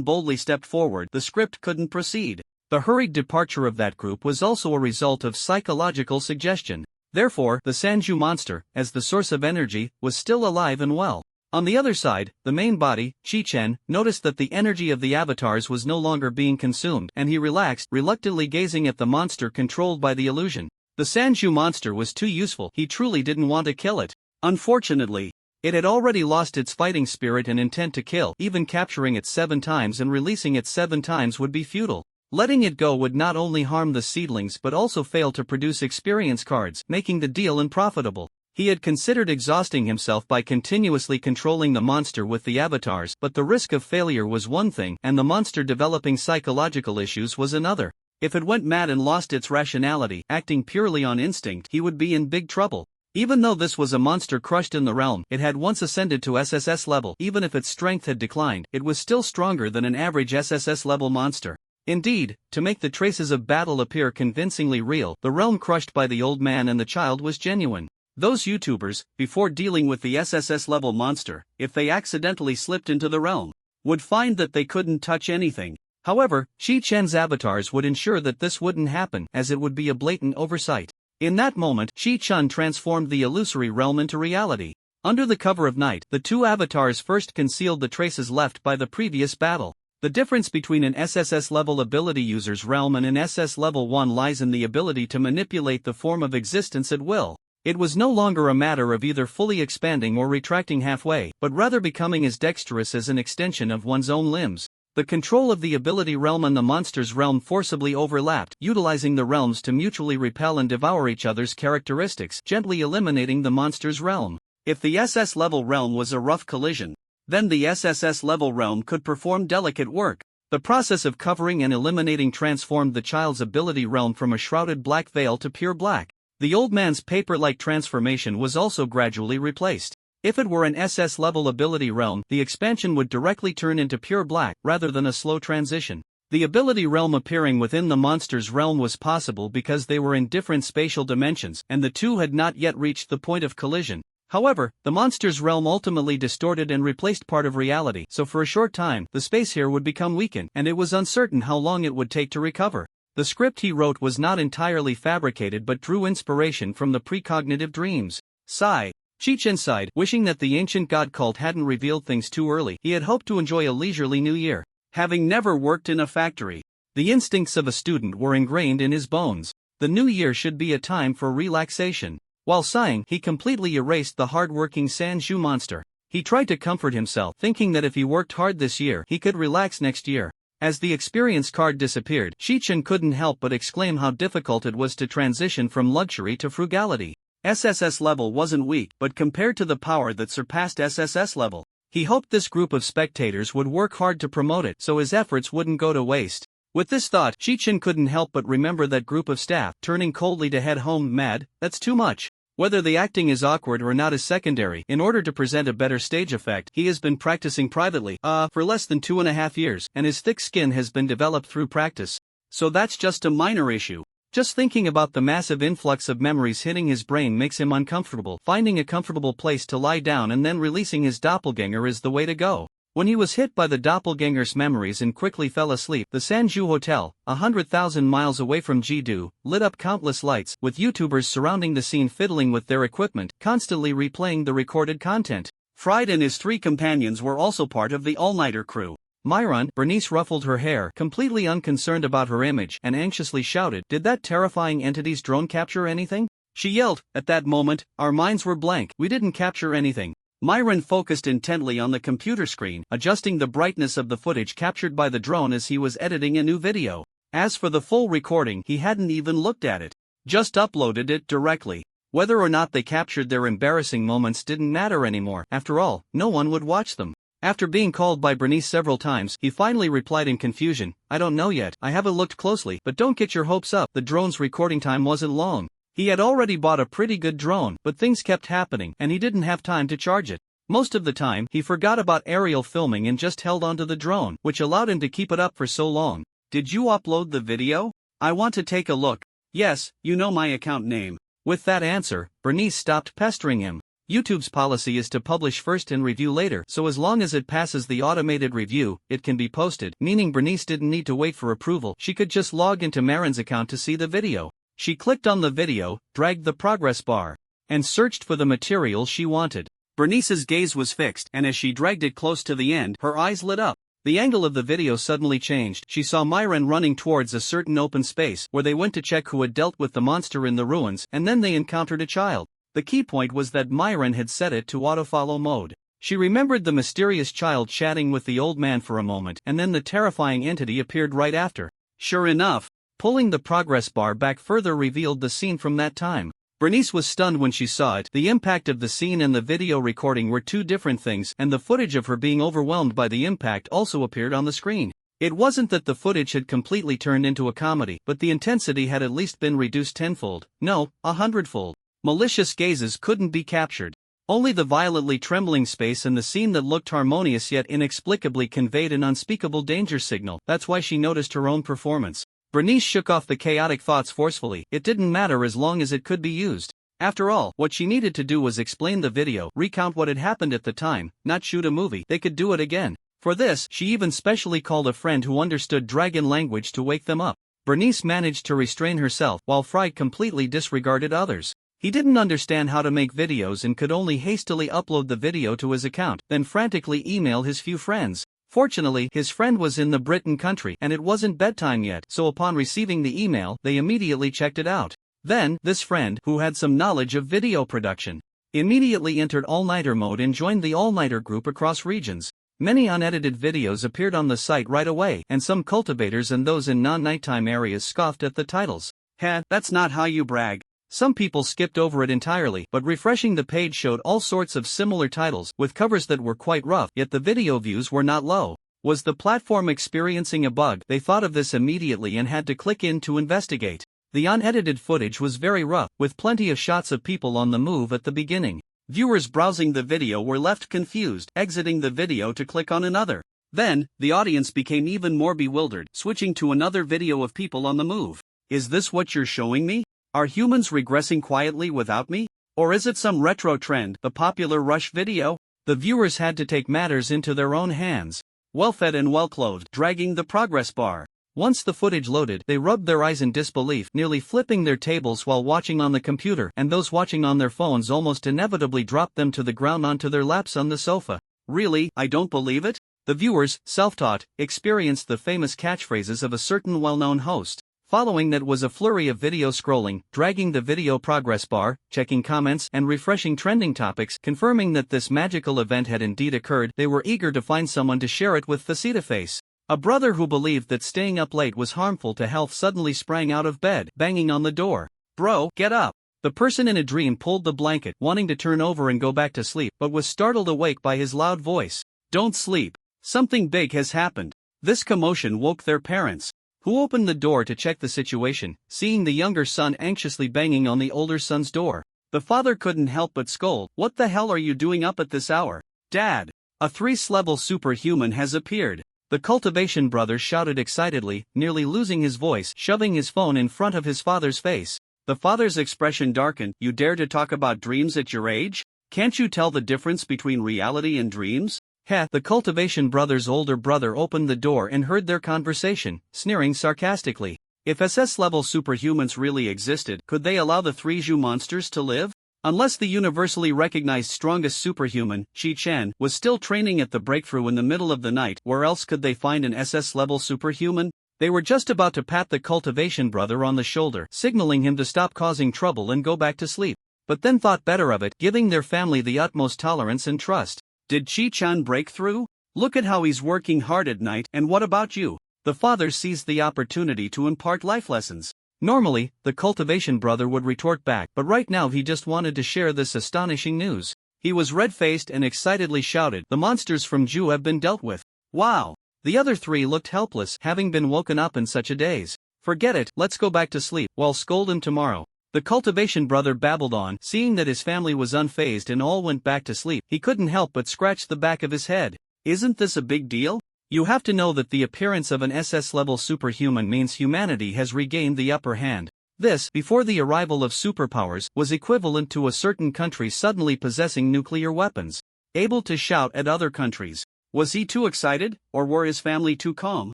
boldly stepped forward, the script couldn't proceed. The hurried departure of that group was also a result of psychological suggestion. Therefore, the Sanju monster, as the source of energy, was still alive and well. On the other side, the main body, Chi-Chen, noticed that the energy of the avatars was no longer being consumed, and he relaxed, reluctantly gazing at the monster controlled by the illusion. The Sanju monster was too useful, he truly didn't want to kill it. Unfortunately, it had already lost its fighting spirit and intent to kill. Even capturing it 7 times and releasing it 7 times would be futile. Letting it go would not only harm the seedlings but also fail to produce experience cards, making the deal unprofitable. He had considered exhausting himself by continuously controlling the monster with the avatars, but the risk of failure was one thing, and the monster developing psychological issues was another. If it went mad and lost its rationality, acting purely on instinct, he would be in big trouble. Even though this was a monster crushed in the realm, it had once ascended to SSS level. Even if its strength had declined, it was still stronger than an average SSS level monster. Indeed, to make the traces of battle appear convincingly real, the realm crushed by the old man and the child was genuine. Those YouTubers, before dealing with the SSS level monster, if they accidentally slipped into the realm, would find that they couldn't touch anything. However, Chi-Chen's avatars would ensure that this wouldn't happen, as it would be a blatant oversight. In that moment, Chi-Chen transformed the illusory realm into reality. Under the cover of night, the two avatars first concealed the traces left by the previous battle. The difference between an SSS level ability user's realm and an SS level 1 lies in the ability to manipulate the form of existence at will. It was no longer a matter of either fully expanding or retracting halfway, but rather becoming as dexterous as an extension of one's own limbs. The control of the ability realm and the monster's realm forcibly overlapped, utilizing the realms to mutually repel and devour each other's characteristics, gently eliminating the monster's realm. If the SS level realm was a rough collision, then the SSS level realm could perform delicate work. The process of covering and eliminating transformed the child's ability realm from a shrouded black veil to pure black. The old man's paper-like transformation was also gradually replaced. If it were an SS-level ability realm, the expansion would directly turn into pure black, rather than a slow transition. The ability realm appearing within the monster's realm was possible because they were in different spatial dimensions, and the two had not yet reached the point of collision. However, the monster's realm ultimately distorted and replaced part of reality, so for a short time, the space here would become weakened, and it was uncertain how long it would take to recover. The script he wrote was not entirely fabricated but drew inspiration from the precognitive dreams. Sigh. Chi-Chen sighed, wishing that the ancient god cult hadn't revealed things too early. He had hoped to enjoy a leisurely new year. Having never worked in a factory, the instincts of a student were ingrained in his bones. The new year should be a time for relaxation. While sighing, he completely erased the hard-working Sanju monster. He tried to comfort himself, thinking that if he worked hard this year, he could relax next year. As the experience card disappeared, Chi-Chen couldn't help but exclaim how difficult it was to transition from luxury to frugality. SSS level wasn't weak, but compared to the power that surpassed SSS level, he hoped this group of spectators would work hard to promote it so his efforts wouldn't go to waste. With this thought, Chi-Chen couldn't help but remember that group of staff, turning coldly to head home mad. That's too much. Whether the acting is awkward or not is secondary. In order to present a better stage effect, he has been practicing privately, for less than 2.5 years, and his thick skin has been developed through practice. So that's just a minor issue. Just thinking about the massive influx of memories hitting his brain makes him uncomfortable. Finding a comfortable place to lie down and then releasing his doppelganger is the way to go. When he was hit by the doppelganger's memories and quickly fell asleep, the Sanju Hotel, 100,000 miles away from Jidu, lit up countless lights, with YouTubers surrounding the scene fiddling with their equipment, constantly replaying the recorded content. Fried and his 3 companions were also part of the all-nighter crew. Myron, Bernice ruffled her hair, completely unconcerned about her image, and anxiously shouted, "Did that terrifying entity's drone capture anything?" She yelled. At that moment, our minds were blank. We didn't capture anything. Myron focused intently on the computer screen, adjusting the brightness of the footage captured by the drone as he was editing a new video. As for the full recording, he hadn't even looked at it. Just uploaded it directly. Whether or not they captured their embarrassing moments didn't matter anymore. After all, no one would watch them. After being called by Bernice several times, he finally replied in confusion, "I don't know yet, I haven't looked closely, but don't get your hopes up, the drone's recording time wasn't long." He had already bought a pretty good drone, but things kept happening, and he didn't have time to charge it. Most of the time, he forgot about aerial filming and just held onto the drone, which allowed him to keep it up for so long. "Did you upload the video? I want to take a look." "Yes, you know my account name." With that answer, Bernice stopped pestering him. YouTube's policy is to publish first and review later, so as long as it passes the automated review, it can be posted, meaning Bernice didn't need to wait for approval. She could just log into Marin's account to see the video. She clicked on the video, dragged the progress bar, and searched for the material she wanted. Bernice's gaze was fixed, and as she dragged it close to the end, her eyes lit up. The angle of the video suddenly changed. She saw Myron running towards a certain open space, where they went to check who had dealt with the monster in the ruins, and then they encountered a child. The key point was that Myron had set it to autofollow mode. She remembered the mysterious child chatting with the old man for a moment, and then the terrifying entity appeared right after. Sure enough, pulling the progress bar back further revealed the scene from that time. Bernice was stunned when she saw it. The impact of the scene and the video recording were two different things, and the footage of her being overwhelmed by the impact also appeared on the screen. It wasn't that the footage had completely turned into a comedy, but the intensity had at least been reduced tenfold, no, 100-fold. Malicious gazes couldn't be captured. Only the violently trembling space and the scene that looked harmonious yet inexplicably conveyed an unspeakable danger signal. That's why she noticed her own performance. Bernice shook off the chaotic thoughts forcefully. It didn't matter as long as it could be used. After all, what she needed to do was explain the video, recount what had happened at the time, not shoot a movie. They could do it again. For this, she even specially called a friend who understood dragon language to wake them up. Bernice managed to restrain herself, while Fry completely disregarded others. He didn't understand how to make videos and could only hastily upload the video to his account, then frantically email his few friends. Fortunately, his friend was in the Britain country and it wasn't bedtime yet, so upon receiving the email, they immediately checked it out. Then, this friend, who had some knowledge of video production, immediately entered all-nighter mode and joined the all-nighter group across regions. Many unedited videos appeared on the site right away, and some cultivators and those in non-nighttime areas scoffed at the titles. That's not how you brag." Some people skipped over it entirely, but refreshing the page showed all sorts of similar titles, with covers that were quite rough, yet the video views were not low. Was the platform experiencing a bug? They thought of this immediately and had to click in to investigate. The unedited footage was very rough, with plenty of shots of people on the move at the beginning. Viewers browsing the video were left confused, exiting the video to click on another. Then, the audience became even more bewildered, switching to another video of people on the move. "Is this what you're showing me? Are humans regressing quietly without me? Or is it some retro trend, the popular Rush video?" The viewers had to take matters into their own hands. Well-fed and well-clothed, dragging the progress bar. Once the footage loaded, they rubbed their eyes in disbelief, nearly flipping their tables while watching on the computer, and those watching on their phones almost inevitably dropped them to the ground onto their laps on the sofa. "Really, I don't believe it?" The viewers, self-taught, experienced the famous catchphrases of a certain well-known host. Following that was a flurry of video scrolling, dragging the video progress bar, checking comments, and refreshing trending topics, confirming that this magical event had indeed occurred. They were eager to find someone to share it with. Face. A brother who believed that staying up late was harmful to health suddenly sprang out of bed, banging on the door. "Bro, get up." The person in a dream pulled the blanket, wanting to turn over and go back to sleep, but was startled awake by his loud voice. "Don't sleep. Something big has happened." This commotion woke their parents, who opened the door to check the situation, seeing the younger son anxiously banging on the older son's door. The father couldn't help but scold. "What the hell are you doing up at this hour? Dad, a 3-level superhuman has appeared." The cultivation brother shouted excitedly, nearly losing his voice, shoving his phone in front of his father's face. The father's expression darkened. "You dare to talk about dreams at your age? Can't you tell the difference between reality and dreams?" Heh, the cultivation brother's older brother opened the door and heard their conversation, sneering sarcastically. If SS-level superhumans really existed, could they allow the three Zhu monsters to live? Unless the universally recognized strongest superhuman, Chi-Chan, was still training at the breakthrough in the middle of the night, where else could they find an SS-level superhuman? They were just about to pat the cultivation brother on the shoulder, signaling him to stop causing trouble and go back to sleep. But then thought better of it, giving their family the utmost tolerance and trust. Did Chi-Chan break through? Look at how he's working hard at night, and what about you? The father seized the opportunity to impart life lessons. Normally, the cultivation brother would retort back, but right now he just wanted to share this astonishing news. He was red-faced and excitedly shouted, "The monsters from Zhu have been dealt with." Wow! The other three looked helpless, having been woken up in such a daze. "Forget it, let's go back to sleep, we'll scold him tomorrow." The cultivation brother babbled on, seeing that his family was unfazed and all went back to sleep. He couldn't help but scratch the back of his head. Isn't this a big deal? You have to know that the appearance of an SS-level superhuman means humanity has regained the upper hand. This, before the arrival of superpowers, was equivalent to a certain country suddenly possessing nuclear weapons. Able to shout at other countries. Was he too excited, or were his family too calm?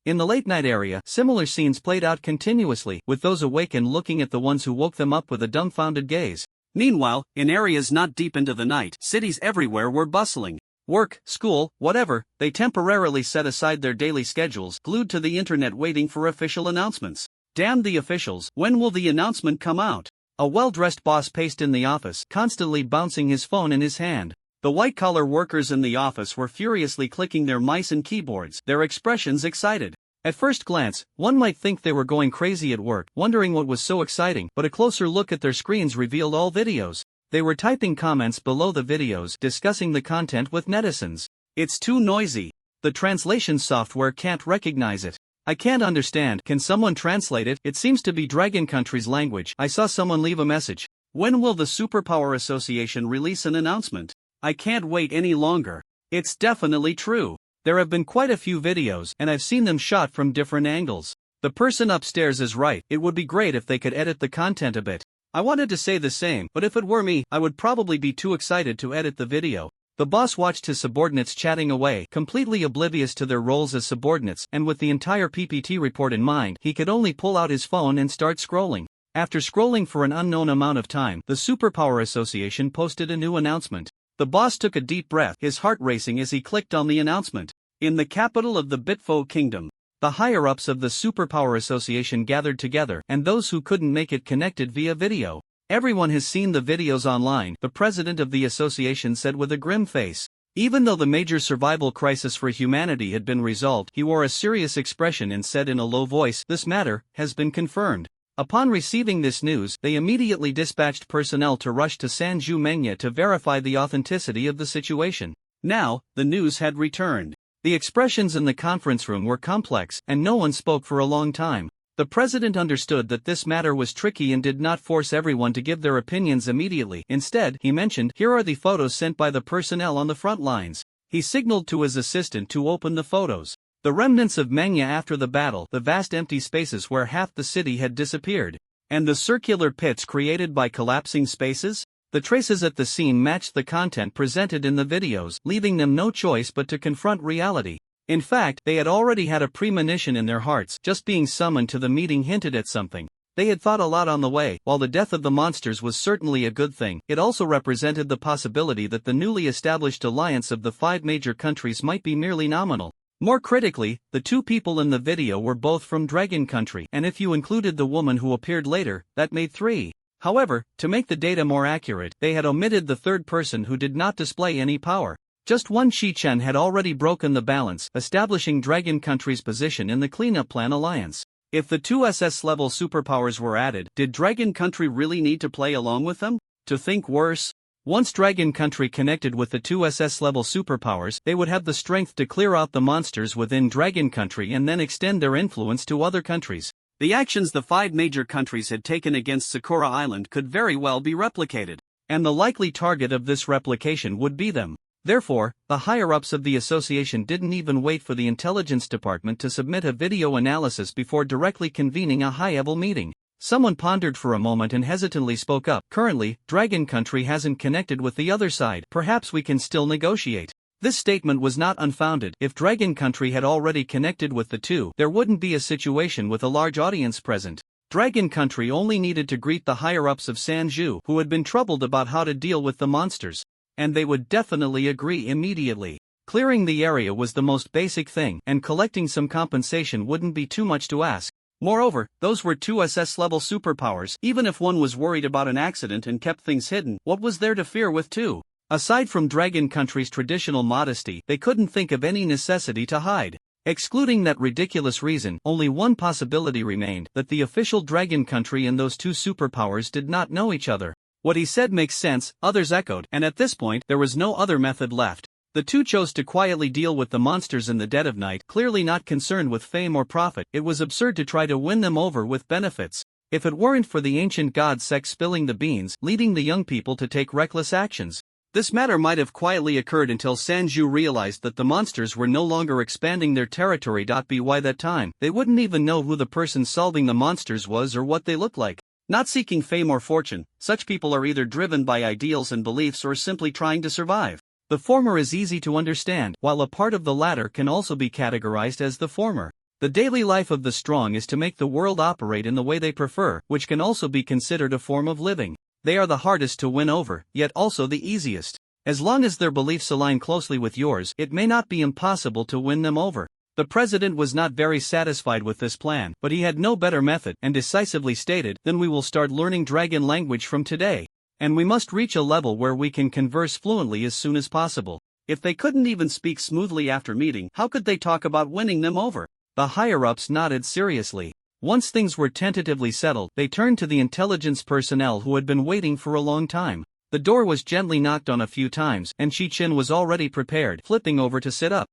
In the late-night area, similar scenes played out continuously, with those awakened looking at the ones who woke them up with a dumbfounded gaze. Meanwhile, in areas not deep into the night, cities everywhere were bustling. Work, school, whatever, they temporarily set aside their daily schedules, glued to the internet waiting for official announcements. Damn the officials, when will the announcement come out? A well-dressed boss paced in the office, constantly bouncing his phone in his hand. The white-collar workers in the office were furiously clicking their mice and keyboards, their expressions excited. At first glance, one might think they were going crazy at work, wondering what was so exciting, but a closer look at their screens revealed all videos. They were typing comments below the videos, discussing the content with netizens. "It's too noisy. The translation software can't recognize it. I can't understand. Can someone translate it? It seems to be Dragon Country's language. I saw someone leave a message. When will the Superpower Association release an announcement? I can't wait any longer." It's definitely true. There have been quite a few videos, and I've seen them shot from different angles. The person upstairs is right. It would be great if they could edit the content a bit. I wanted to say the same, but if it were me, I would probably be too excited to edit the video. The boss watched his subordinates chatting away, completely oblivious to their roles as subordinates, and with the entire PPT report in mind, he could only pull out his phone and start scrolling. After scrolling for an unknown amount of time, the Superpower Association posted a new announcement. The boss took a deep breath, his heart racing as he clicked on the announcement. In the capital of the Bitfo Kingdom, the higher-ups of the Superpower Association gathered together, and those who couldn't make it connected via video. "Everyone has seen the videos online," the president of the association said with a grim face. Even though the major survival crisis for humanity had been resolved, he wore a serious expression and said in a low voice, "This matter has been confirmed." Upon receiving this news, they immediately dispatched personnel to rush to Sanju Mengya to verify the authenticity of the situation. Now, the news had returned. The expressions in the conference room were complex, and no one spoke for a long time. The president understood that this matter was tricky and did not force everyone to give their opinions immediately. Instead, he mentioned, "Here are the photos sent by the personnel on the front lines." He signaled to his assistant to open the photos. The remnants of Mengya after the battle, the vast empty spaces where half the city had disappeared. And the circular pits created by collapsing spaces? The traces at the scene matched the content presented in the videos, leaving them no choice but to confront reality. In fact, they had already had a premonition in their hearts. Just being summoned to the meeting hinted at something. They had thought a lot on the way. While the death of the monsters was certainly a good thing, it also represented the possibility that the newly established alliance of the 5 major countries might be merely nominal. More critically, the 2 people in the video were both from Dragon Country, and if you included the woman who appeared later, that made 3. However, to make the data more accurate, they had omitted the 3rd person who did not display any power. Just one Chi-Chan had already broken the balance, establishing Dragon Country's position in the Cleanup Plan Alliance. If the 2 SS-level superpowers were added, did Dragon Country really need to play along with them? To think worse, once Dragon Country connected with the 2 SS-level superpowers, they would have the strength to clear out the monsters within Dragon Country and then extend their influence to other countries. The actions the 5 major countries had taken against Sakura Island could very well be replicated, and the likely target of this replication would be them. Therefore, the higher-ups of the association didn't even wait for the intelligence department to submit a video analysis before directly convening a high-level meeting. Someone pondered for a moment and hesitantly spoke up. "Currently, Dragon Country hasn't connected with the other side. Perhaps we can still negotiate." This statement was not unfounded. If Dragon Country had already connected with the two, there wouldn't be a situation with a large audience present. Dragon Country only needed to greet the higher-ups of Sanju, who had been troubled about how to deal with the monsters. And they would definitely agree immediately. Clearing the area was the most basic thing, and collecting some compensation wouldn't be too much to ask. Moreover, those were two SS-level superpowers. Even if one was worried about an accident and kept things hidden, what was there to fear with two? Aside from Dragon Country's traditional modesty, they couldn't think of any necessity to hide. Excluding that ridiculous reason, only one possibility remained, that the official Dragon Country and those two superpowers did not know each other. What he said makes sense, others echoed, and at this point, there was no other method left. The two chose to quietly deal with the monsters in the dead of night, clearly not concerned with fame or profit. It was absurd to try to win them over with benefits. If it weren't for the ancient god Sex spilling the beans, leading the young people to take reckless actions. This matter might have quietly occurred until Sanju realized that the monsters were no longer expanding their territory. By that time, they wouldn't even know who the person solving the monsters was or what they looked like. Not seeking fame or fortune, such people are either driven by ideals and beliefs or simply trying to survive. The former is easy to understand, while a part of the latter can also be categorized as the former. The daily life of the strong is to make the world operate in the way they prefer, which can also be considered a form of living. They are the hardest to win over, yet also the easiest. As long as their beliefs align closely with yours, it may not be impossible to win them over. The president was not very satisfied with this plan, but he had no better method, and decisively stated, "Then we will start learning dragon language from today. And we must reach a level where we can converse fluently as soon as possible." If they couldn't even speak smoothly after meeting, how could they talk about winning them over? The higher-ups nodded seriously. Once things were tentatively settled, they turned to the intelligence personnel who had been waiting for a long time. The door was gently knocked on a few times, and Chi-Chin was already prepared, flipping over to sit up.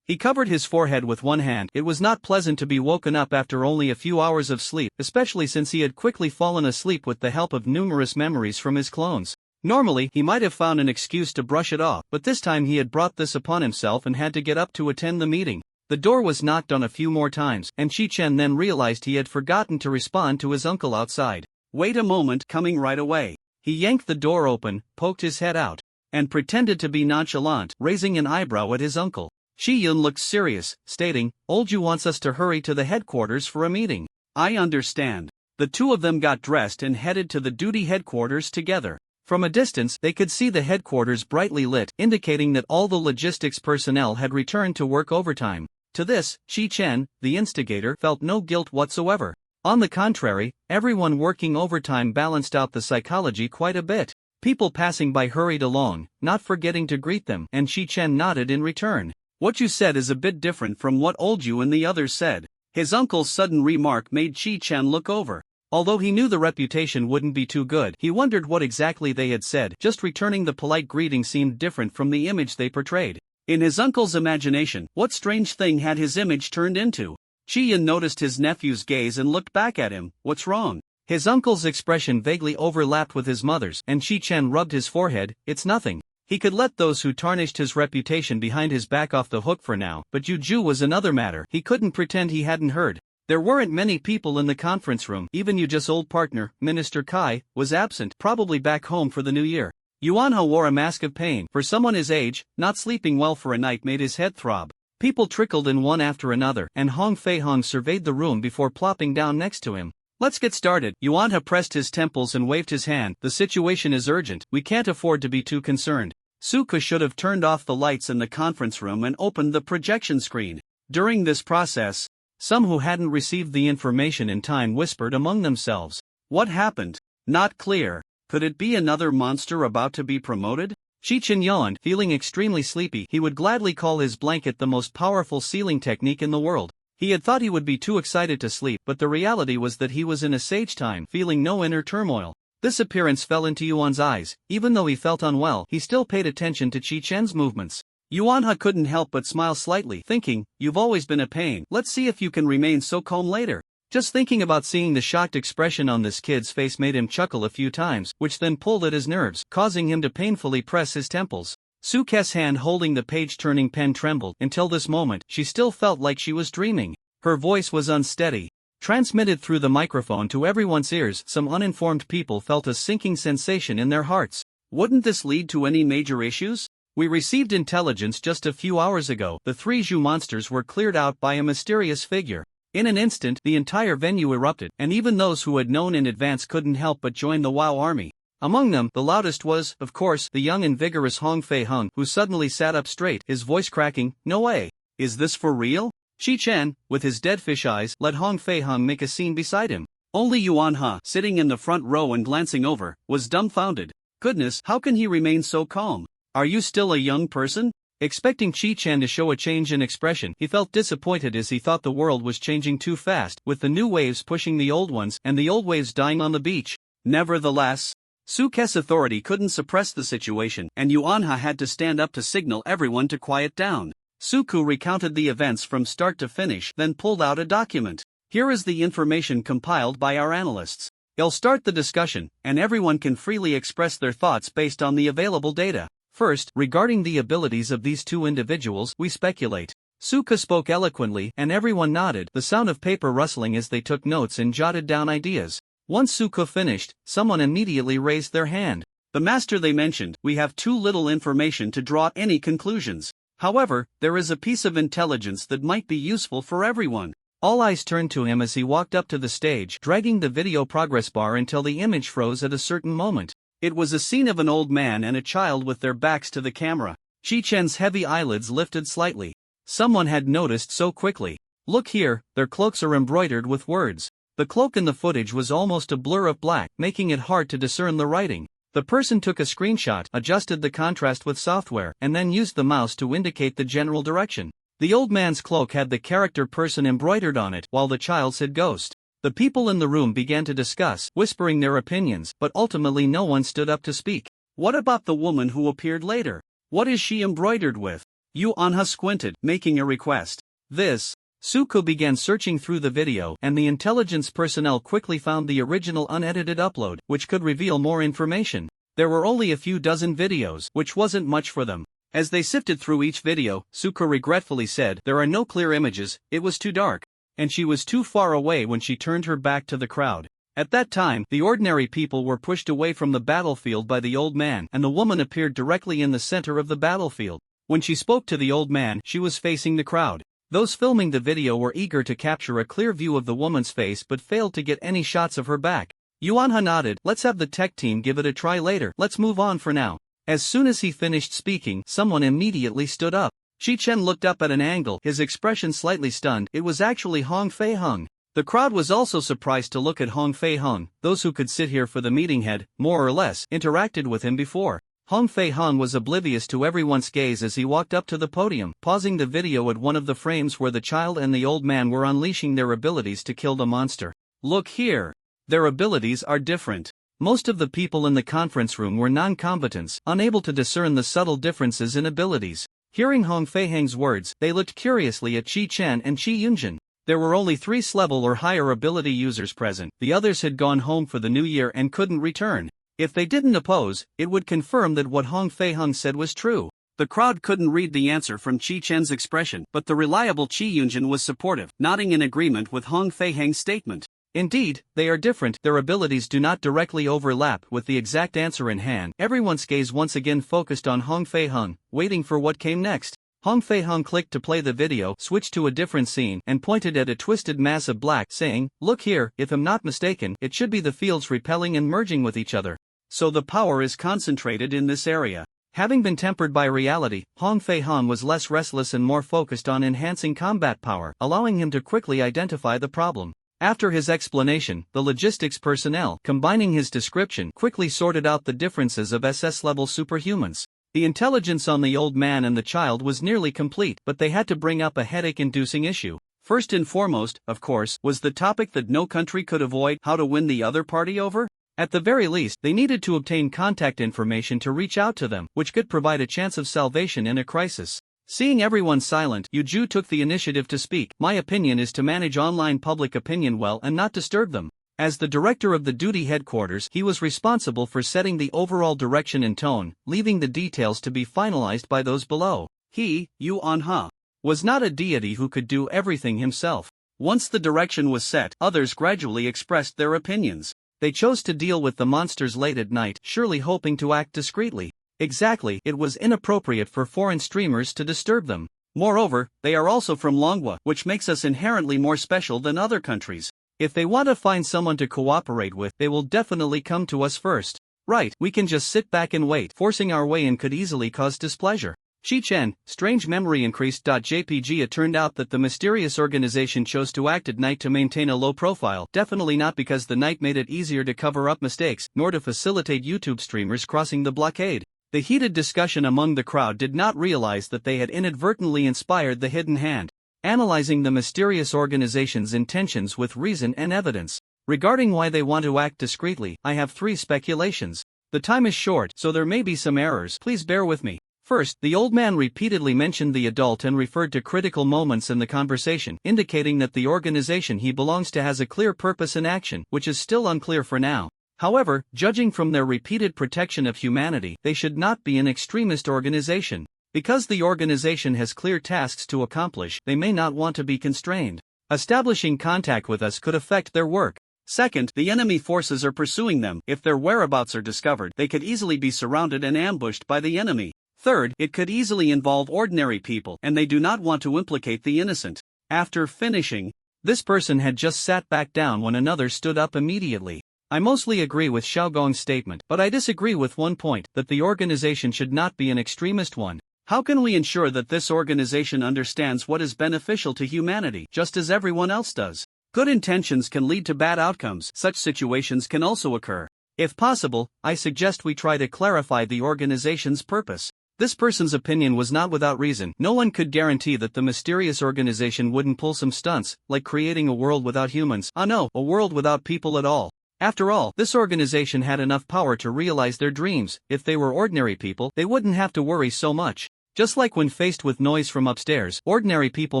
He covered his forehead with one hand. It was not pleasant to be woken up after only a few hours of sleep, especially since he had quickly fallen asleep with the help of numerous memories from his clones. Normally, he might have found an excuse to brush it off, but this time he had brought this upon himself and had to get up to attend the meeting. The door was knocked on a few more times, and Chi-Chen then realized he had forgotten to respond to his uncle outside. "Wait a moment, coming right away." He yanked the door open, poked his head out, and pretended to be nonchalant, raising an eyebrow at his uncle. Shi-Yun looked serious, stating, "Oldju wants us to hurry to the headquarters for a meeting." "I understand." The two of them got dressed and headed to the duty headquarters together. From a distance, they could see the headquarters brightly lit, indicating that all the logistics personnel had returned to work overtime. To this, Chi-Chen, the instigator, felt no guilt whatsoever. On the contrary, everyone working overtime balanced out the psychology quite a bit. People passing by hurried along, not forgetting to greet them, and Chi-Chen nodded in return. "What you said is a bit different from what Oldju and the others said." His uncle's sudden remark made Chi-Chen look over. Although he knew the reputation wouldn't be too good, he wondered what exactly they had said. Just returning the polite greeting seemed different from the image they portrayed. In his uncle's imagination, what strange thing had his image turned into? Chi-Yun noticed his nephew's gaze and looked back at him. "What's wrong?" His uncle's expression vaguely overlapped with his mother's, and Chi-Chen rubbed his forehead. "It's nothing." He could let those who tarnished his reputation behind his back off the hook for now, but Yuju was another matter. He couldn't pretend he hadn't heard. There weren't many people in the conference room. Even Yuju's old partner, Minister Kai, was absent, probably back home for the new year. Yuanha wore a mask of pain. For someone his age, not sleeping well for a night made his head throb. People trickled in one after another, and Hong Fei-hong surveyed the room before plopping down next to him. "Let's get started." Yuanha pressed his temples and waved his hand. "The situation is urgent. We can't afford to be too concerned." Suka should have turned off the lights in the conference room and opened the projection screen. During this process, some who hadn't received the information in time whispered among themselves. What happened? Not clear. Could it be another monster about to be promoted? Chi-Chin yawned, feeling extremely sleepy. He would gladly call his blanket the most powerful sealing technique in the world. He had thought he would be too excited to sleep, but the reality was that he was in a sage time, feeling no inner turmoil. This appearance fell into Yuan's eyes. Even though he felt unwell, he still paid attention to Chi-Chen's movements. Yuanha couldn't help but smile slightly, thinking, "You've always been a pain. Let's see if you can remain so calm later." Just thinking about seeing the shocked expression on this kid's face made him chuckle a few times, which then pulled at his nerves, causing him to painfully press his temples. Suke's hand holding the page-turning pen trembled. Until this moment, she still felt like she was dreaming. Her voice was unsteady. Transmitted through the microphone to everyone's ears, some uninformed people felt a sinking sensation in their hearts. Wouldn't this lead to any major issues? We received intelligence just a few hours ago. The 3 Zhu monsters were cleared out by a mysterious figure. In an instant, the entire venue erupted, and even those who had known in advance couldn't help but join the WoW army. Among them, the loudest was, of course, the young and vigorous Hong Fei Hung, who suddenly sat up straight, his voice cracking. "No way! Is this for real?" Shi Chen, with his dead fish eyes, let Hong Fei Hung make a scene beside him. Only Yuan He, sitting in the front row and glancing over, was dumbfounded. Goodness, how can he remain so calm? Are you still a young person? Expecting Shi Chen to show a change in expression, he felt disappointed as he thought the world was changing too fast, with the new waves pushing the old ones and the old waves dying on the beach. Nevertheless, Su Ke's authority couldn't suppress the situation, and Yuan He had to stand up to signal everyone to quiet down. Suku recounted the events from start to finish, then pulled out a document. Here is the information compiled by our analysts. I'll start the discussion, and everyone can freely express their thoughts based on the available data. First, regarding the abilities of these 2 individuals, we speculate. Suka spoke eloquently, and everyone nodded, the sound of paper rustling as they took notes and jotted down ideas. Once Suka finished, someone immediately raised their hand. The master they mentioned. We have too little information to draw any conclusions. However, there is a piece of intelligence that might be useful for everyone. All eyes turned to him as he walked up to the stage, dragging the video progress bar until the image froze at a certain moment. It was a scene of an old man and a child with their backs to the camera. Shi Chen's heavy eyelids lifted slightly. Someone had noticed so quickly. Look here, their cloaks are embroidered with words. The cloak in the footage was almost a blur of black, making it hard to discern the writing. The person took a screenshot, adjusted the contrast with software, and then used the mouse to indicate the general direction. The old man's cloak had the character person embroidered on it, while the child said ghost. The people in the room began to discuss, whispering their opinions, but ultimately no one stood up to speak. What about the woman who appeared later? What is she embroidered with? Yuan He squinted, making a request. This. Suko began searching through the video, and the intelligence personnel quickly found the original unedited upload, which could reveal more information. There were only a few dozen videos, which wasn't much for them. As they sifted through each video, Suko regretfully said, "There are no clear images, it was too dark." And she was too far away when she turned her back to the crowd. At that time, the ordinary people were pushed away from the battlefield by the old man, and the woman appeared directly in the center of the battlefield. When she spoke to the old man, she was facing the crowd. Those filming the video were eager to capture a clear view of the woman's face but failed to get any shots of her back. Yuan He nodded. "Let's have the tech team give it a try later. Let's move on for now." As soon as he finished speaking, someone immediately stood up. Shi Chen looked up at an angle, his expression slightly stunned. It was actually Hong Fei Hung. The crowd was also surprised to look at Hong Fei Hung. Those who could sit here for the meeting had, more or less, interacted with him before. Hong Fei Hung was oblivious to everyone's gaze as he walked up to the podium, pausing the video at one of the frames where the child and the old man were unleashing their abilities to kill the monster. Look here. Their abilities are different. Most of the people in the conference room were non-combatants, unable to discern the subtle differences in abilities. Hearing Hong Fei Hung's words, they looked curiously at Shi Chen and Shi Yunjin. There were only 3 level or higher ability users present. The others had gone home for the new year and couldn't return. If they didn't oppose, it would confirm that what Hong Fei Hung said was true. The crowd couldn't read the answer from Shi Chen's expression, but the reliable Shi Yunjin was supportive, nodding in agreement with Hong Fei Hung's statement. Indeed, they are different. Their abilities do not directly overlap. With the exact answer in hand, everyone's gaze once again focused on Hong Fei Hung, waiting for what came next. Hong Fei Hung clicked to play the video, switched to a different scene, and pointed at a twisted mass of black, saying, "Look here, if I'm not mistaken, it should be the fields repelling and merging with each other. So the power is concentrated in this area." Having been tempered by reality, Hong Fei Hung was less restless and more focused on enhancing combat power, allowing him to quickly identify the problem. After his explanation, the logistics personnel, combining his description, quickly sorted out the differences of SS-level superhumans. The intelligence on the old man and the child was nearly complete, but they had to bring up a headache-inducing issue. First and foremost, of course, was the topic that no country could avoid: how to win the other party over. At the very least, they needed to obtain contact information to reach out to them, which could provide a chance of salvation in a crisis. Seeing everyone silent, Yuju took the initiative to speak. "My opinion is to manage online public opinion well and not disturb them." As the director of the duty headquarters, he was responsible for setting the overall direction and tone, leaving the details to be finalized by those below. He, Yuan He, was not a deity who could do everything himself. Once the direction was set, others gradually expressed their opinions. They chose to deal with the monsters late at night, surely hoping to act discreetly. Exactly, it was inappropriate for foreign streamers to disturb them. Moreover, they are also from Longwa, which makes us inherently more special than other countries. If they want to find someone to cooperate with, they will definitely come to us first. Right, we can just sit back and wait. Forcing our way in could easily cause displeasure. Shi-Chen, strange memory increased. JPG. It turned out that the mysterious organization chose to act at night to maintain a low profile, definitely not because the night made it easier to cover up mistakes, nor to facilitate YouTube streamers crossing the blockade. The heated discussion among the crowd did not realize that they had inadvertently inspired the hidden hand. Analyzing the mysterious organization's intentions with reason and evidence. Regarding why they want to act discreetly, I have 3 speculations. The time is short, so there may be some errors. Please bear with me. First, the old man repeatedly mentioned the adult and referred to critical moments in the conversation, indicating that the organization he belongs to has a clear purpose and action, which is still unclear for now. However, judging from their repeated protection of humanity, they should not be an extremist organization. Because the organization has clear tasks to accomplish, they may not want to be constrained. Establishing contact with us could affect their work. Second, the enemy forces are pursuing them. If their whereabouts are discovered, they could easily be surrounded and ambushed by the enemy. Third, it could easily involve ordinary people, and they do not want to implicate the innocent. After finishing, this person had just sat back down when another stood up immediately. I mostly agree with Xiaogong's statement, but I disagree with one point, that the organization should not be an extremist one. How can we ensure that this organization understands what is beneficial to humanity, just as everyone else does? Good intentions can lead to bad outcomes. Such situations can also occur. If possible, I suggest we try to clarify the organization's purpose. This person's opinion was not without reason. No one could guarantee that the mysterious organization wouldn't pull some stunts, like creating a world without humans. No, a world without people at all. After all, this organization had enough power to realize their dreams. If they were ordinary people, they wouldn't have to worry so much. Just like when faced with noise from upstairs, ordinary people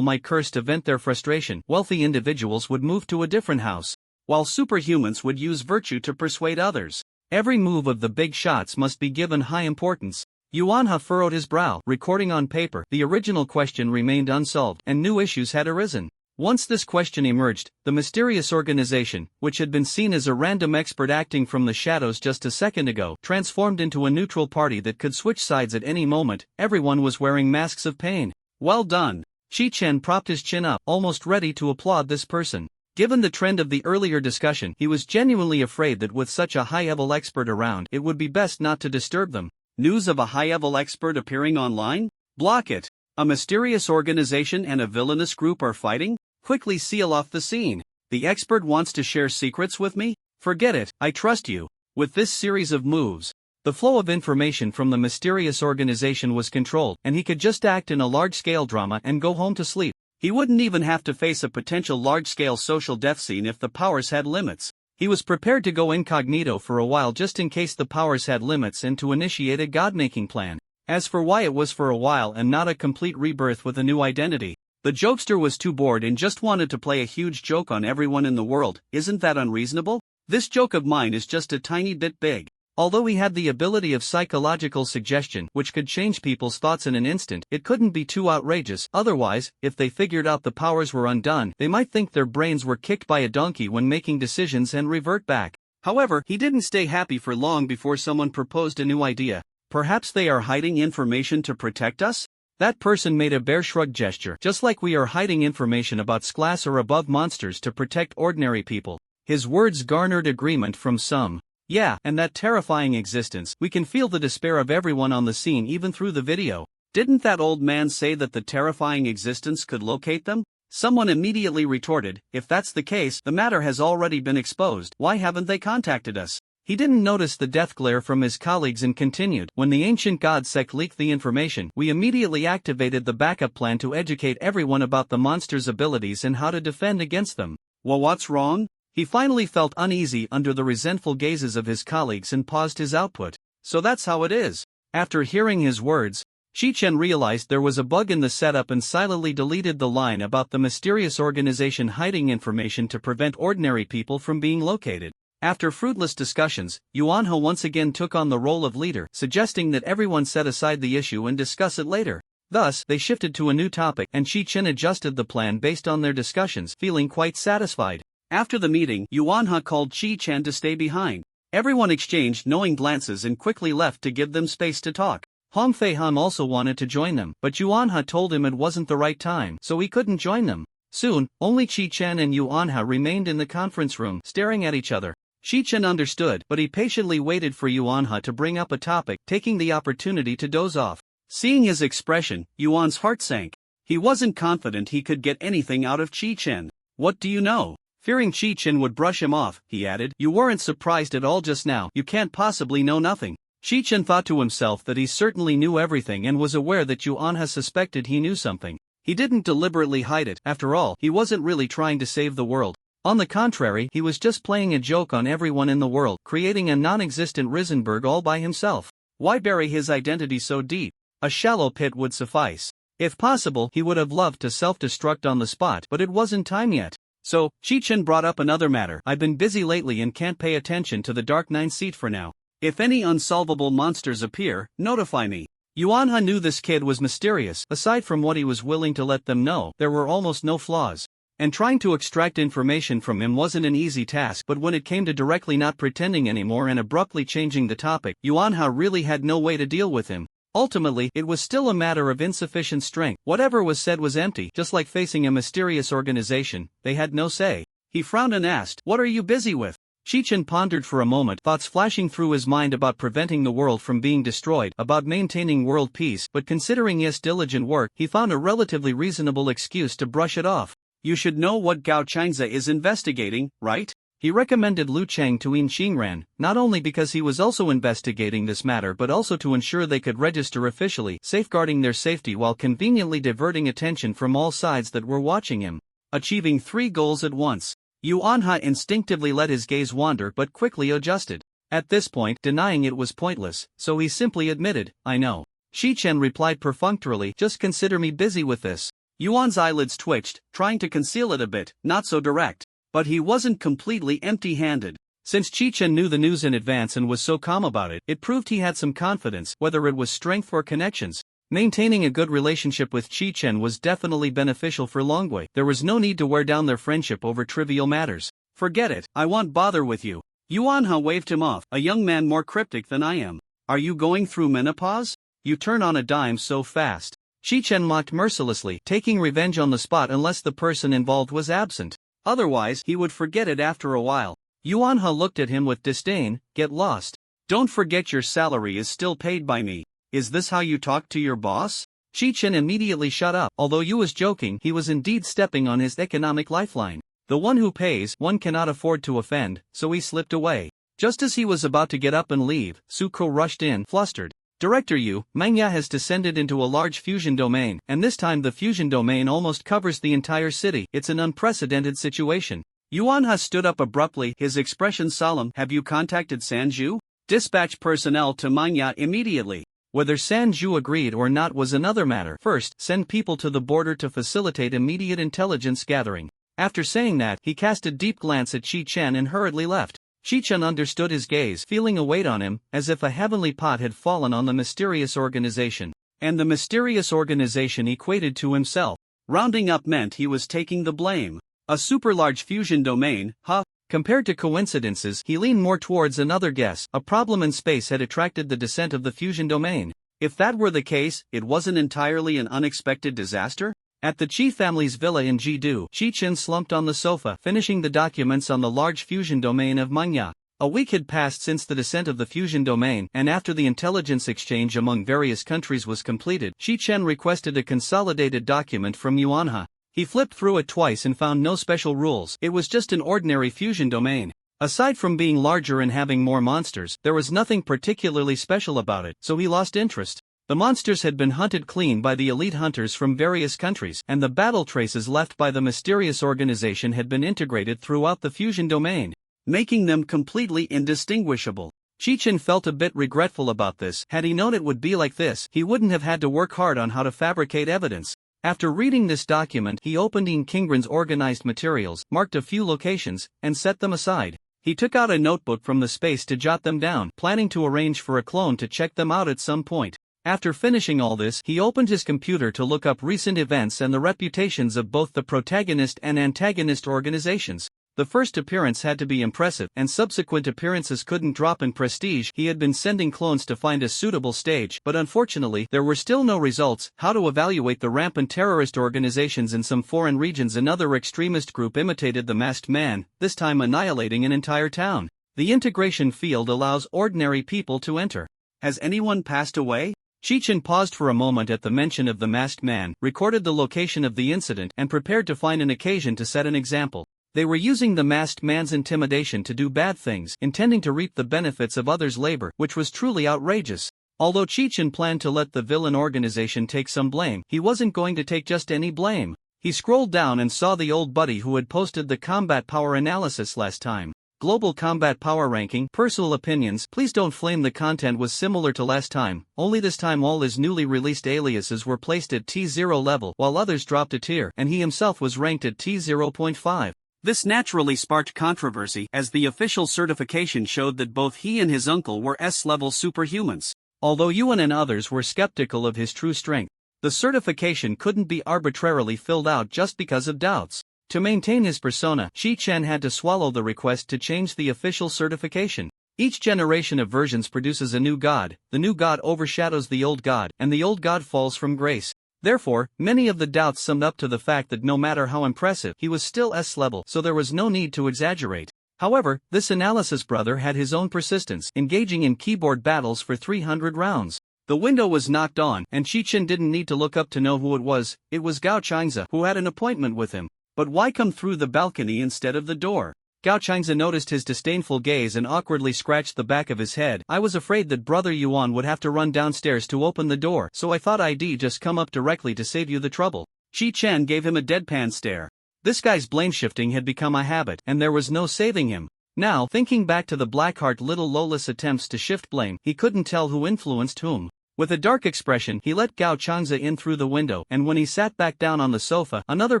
might curse to vent their frustration. Wealthy individuals would move to a different house, while superhumans would use virtue to persuade others. Every move of the big shots must be given high importance. Yuanha furrowed his brow, recording on paper. The original question remained unsolved, and new issues had arisen. Once this question emerged, the mysterious organization, which had been seen as a random expert acting from the shadows just a second ago, transformed into a neutral party that could switch sides at any moment. Everyone was wearing masks of pain. Well done. Shi-Chen propped his chin up, almost ready to applaud this person. Given the trend of the earlier discussion, he was genuinely afraid that with such a high-level expert around, it would be best not to disturb them. News of a high-level expert appearing online? Block it. A mysterious organization and a villainous group are fighting? Quickly seal off the scene. The expert wants to share secrets with me? Forget it, I trust you. With this series of moves, the flow of information from the mysterious organization was controlled, and he could just act in a large-scale drama and go home to sleep. He wouldn't even have to face a potential large-scale social death scene if the powers had limits. He was prepared to go incognito for a while just in case the powers had limits and to initiate a god-making plan. As for why it was for a while and not a complete rebirth with a new identity, the jokester was too bored and just wanted to play a huge joke on everyone in the world. Isn't that unreasonable? This joke of mine is just a tiny bit big. Although he had the ability of psychological suggestion, which could change people's thoughts in an instant, it couldn't be too outrageous. Otherwise, if they figured out the powers were undone, they might think their brains were kicked by a donkey when making decisions and revert back. However, he didn't stay happy for long before someone proposed a new idea. Perhaps they are hiding information to protect us? That person made a bare shrug gesture. Just like we are hiding information about class or above monsters to protect ordinary people. His words garnered agreement from some. Yeah, and that terrifying existence. We can feel the despair of everyone on the scene even through the video. Didn't that old man say that the terrifying existence could locate them? Someone immediately retorted, if that's the case, the matter has already been exposed. Why haven't they contacted us? He didn't notice the death glare from his colleagues and continued, when the ancient god sect leaked the information, we immediately activated the backup plan to educate everyone about the monster's abilities and how to defend against them. Well, what's wrong? He finally felt uneasy under the resentful gazes of his colleagues and paused his output. So that's how it is. After hearing his words, Shi-Chen realized there was a bug in the setup and silently deleted the line about the mysterious organization hiding information to prevent ordinary people from being located. After fruitless discussions, Yuanhe once again took on the role of leader, suggesting that everyone set aside the issue and discuss it later. Thus, they shifted to a new topic, and Shi-Chen adjusted the plan based on their discussions, feeling quite satisfied. After the meeting, Yuanhe called Shi-Chen to stay behind. Everyone exchanged knowing glances and quickly left to give them space to talk. Hong Fei-hum also wanted to join them, but Yuanha told him it wasn't the right time, so he couldn't join them. Soon, only Chi-chen and Yuanha remained in the conference room, staring at each other. Chi-chen understood, but he patiently waited for Yuanha to bring up a topic, taking the opportunity to doze off. Seeing his expression, Yuan's heart sank. He wasn't confident he could get anything out of Chi-chen. "What do you know?" Fearing Chi-chen would brush him off, he added, "You weren't surprised at all just now, you can't possibly know nothing." Chi-chen thought to himself that he certainly knew everything and was aware that Yuanha suspected he knew something. He didn't deliberately hide it, after all, he wasn't really trying to save the world. On the contrary, he was just playing a joke on everyone in the world, creating a non-existent Risenberg all by himself. Why bury his identity so deep? A shallow pit would suffice. If possible, he would have loved to self-destruct on the spot, but it wasn't time yet. So, Chi-chen brought up another matter. "I've been busy lately and can't pay attention to the Dark Nine seat for now. If any unsolvable monsters appear, notify me." Yuanha knew this kid was mysterious. Aside from what he was willing to let them know, there were almost no flaws. And trying to extract information from him wasn't an easy task, but when it came to directly not pretending anymore and abruptly changing the topic, Yuanha really had no way to deal with him. Ultimately, it was still a matter of insufficient strength. Whatever was said was empty, just like facing a mysterious organization. They had no say. He frowned and asked, "What are you busy with?" Chi-chen pondered for a moment, thoughts flashing through his mind about preventing the world from being destroyed, about maintaining world peace, but considering his diligent work, he found a relatively reasonable excuse to brush it off. "You should know what Gao Changza is investigating, right?" He recommended Lu Cheng to Yin Xingran, not only because he was also investigating this matter but also to ensure they could register officially, safeguarding their safety while conveniently diverting attention from all sides that were watching him. Achieving 3 goals at once. Yuanha instinctively let his gaze wander but quickly adjusted. At this point, denying it was pointless, so he simply admitted, "I know." Chi-chen replied perfunctorily, "Just consider me busy with this." Yuan's eyelids twitched, trying to conceal it a bit, not so direct. But he wasn't completely empty-handed. Since Chi-chen knew the news in advance and was so calm about it, it proved he had some confidence, whether it was strength or connections. Maintaining a good relationship with Chi-chen was definitely beneficial for Longwei. There was no need to wear down their friendship over trivial matters. "Forget it, I won't bother with you." Yuanha waved him off, a young man more cryptic than I am. "Are you going through menopause? You turn on a dime so fast." Chi-chen mocked mercilessly, taking revenge on the spot unless the person involved was absent. Otherwise, he would forget it after a while. Yuanha looked at him with disdain. "Get lost. Don't forget your salary is still paid by me. Is this how you talk to your boss?" Chi-chen immediately shut up. Although Yu was joking, he was indeed stepping on his economic lifeline. The one who pays, one cannot afford to offend, so he slipped away. Just as he was about to get up and leave, Suko rushed in, flustered. "Director Yu, Manga has descended into a large fusion domain, and this time the fusion domain almost covers the entire city. It's an unprecedented situation." Yuanha stood up abruptly, his expression solemn. "Have you contacted Sanju? Dispatch personnel to Manga immediately." Whether Sanju agreed or not was another matter. First, send people to the border to facilitate immediate intelligence gathering. After saying that, he cast a deep glance at Chi-chen and hurriedly left. Chi-chen understood his gaze, feeling a weight on him, as if a heavenly pot had fallen on the mysterious organization. And the mysterious organization equated to himself. Rounding up meant he was taking the blame. A super-large fusion domain, huh? Compared to coincidences, he leaned more towards another guess. A problem in space had attracted the descent of the fusion domain. If that were the case, it wasn't entirely an unexpected disaster? At the Chi family's villa in Jidu, Chi-chen slumped on the sofa, finishing the documents on the large fusion domain of Manga. A week had passed since the descent of the fusion domain, and after the intelligence exchange among various countries was completed, Chi-chen requested a consolidated document from Yuanha. He flipped through it twice and found no special rules. It was just an ordinary fusion domain. Aside from being larger and having more monsters, there was nothing particularly special about it, so he lost interest. The monsters had been hunted clean by the elite hunters from various countries, and the battle traces left by the mysterious organization had been integrated throughout the fusion domain, making them completely indistinguishable. Chi-chen felt a bit regretful about this. Had he known it would be like this, he wouldn't have had to work hard on how to fabricate evidence. After reading this document, he opened Yin Kingren's organized materials, marked a few locations, and set them aside. He took out a notebook from the space to jot them down, planning to arrange for a clone to check them out at some point. After finishing all this, he opened his computer to look up recent events and the reputations of both the protagonist and antagonist organizations. The first appearance had to be impressive, and subsequent appearances couldn't drop in prestige. He had been sending clones to find a suitable stage, but unfortunately, there were still no results. How to evaluate the rampant terrorist organizations in some foreign regions? Another extremist group imitated the masked man, this time annihilating an entire town. The integration field allows ordinary people to enter. Has anyone passed away? Chechen paused for a moment at the mention of the masked man, recorded the location of the incident, and prepared to find an occasion to set an example. They were using the masked man's intimidation to do bad things, intending to reap the benefits of others' labor, which was truly outrageous. Although Chechen planned to let the villain organization take some blame, he wasn't going to take just any blame. He scrolled down and saw the old buddy who had posted the combat power analysis last time. Global combat power ranking, personal opinions. Please don't flame. The content was similar to last time, only this time all his newly released aliases were placed at T0 level while others dropped a tier, and he himself was ranked at T0.5. This naturally sparked controversy, as the official certification showed that both he and his uncle were S-level superhumans. Although Yuan and others were skeptical of his true strength, the certification couldn't be arbitrarily filled out just because of doubts. To maintain his persona, Chechen had to swallow the request to change the official certification. Each generation of versions produces a new god, the new god overshadows the old god, and the old god falls from grace. Therefore, many of the doubts summed up to the fact that no matter how impressive, he was still S-level, so there was no need to exaggerate. However, this analysis brother had his own persistence, engaging in keyboard battles for 300 rounds. The window was knocked on, and Chechen didn't need to look up to know who it was Gao Changze who had an appointment with him. But why come through the balcony instead of the door? Gao Changze noticed his disdainful gaze and awkwardly scratched the back of his head. I was afraid that Brother Yuan would have to run downstairs to open the door, so I thought I'd just come up directly to save you the trouble. Chechen gave him a deadpan stare. This guy's blame shifting had become a habit, and there was no saving him. Now, thinking back to the Blackheart little Lola's attempts to shift blame, he couldn't tell who influenced whom. With a dark expression, he let Gao Changze in through the window, and when he sat back down on the sofa, another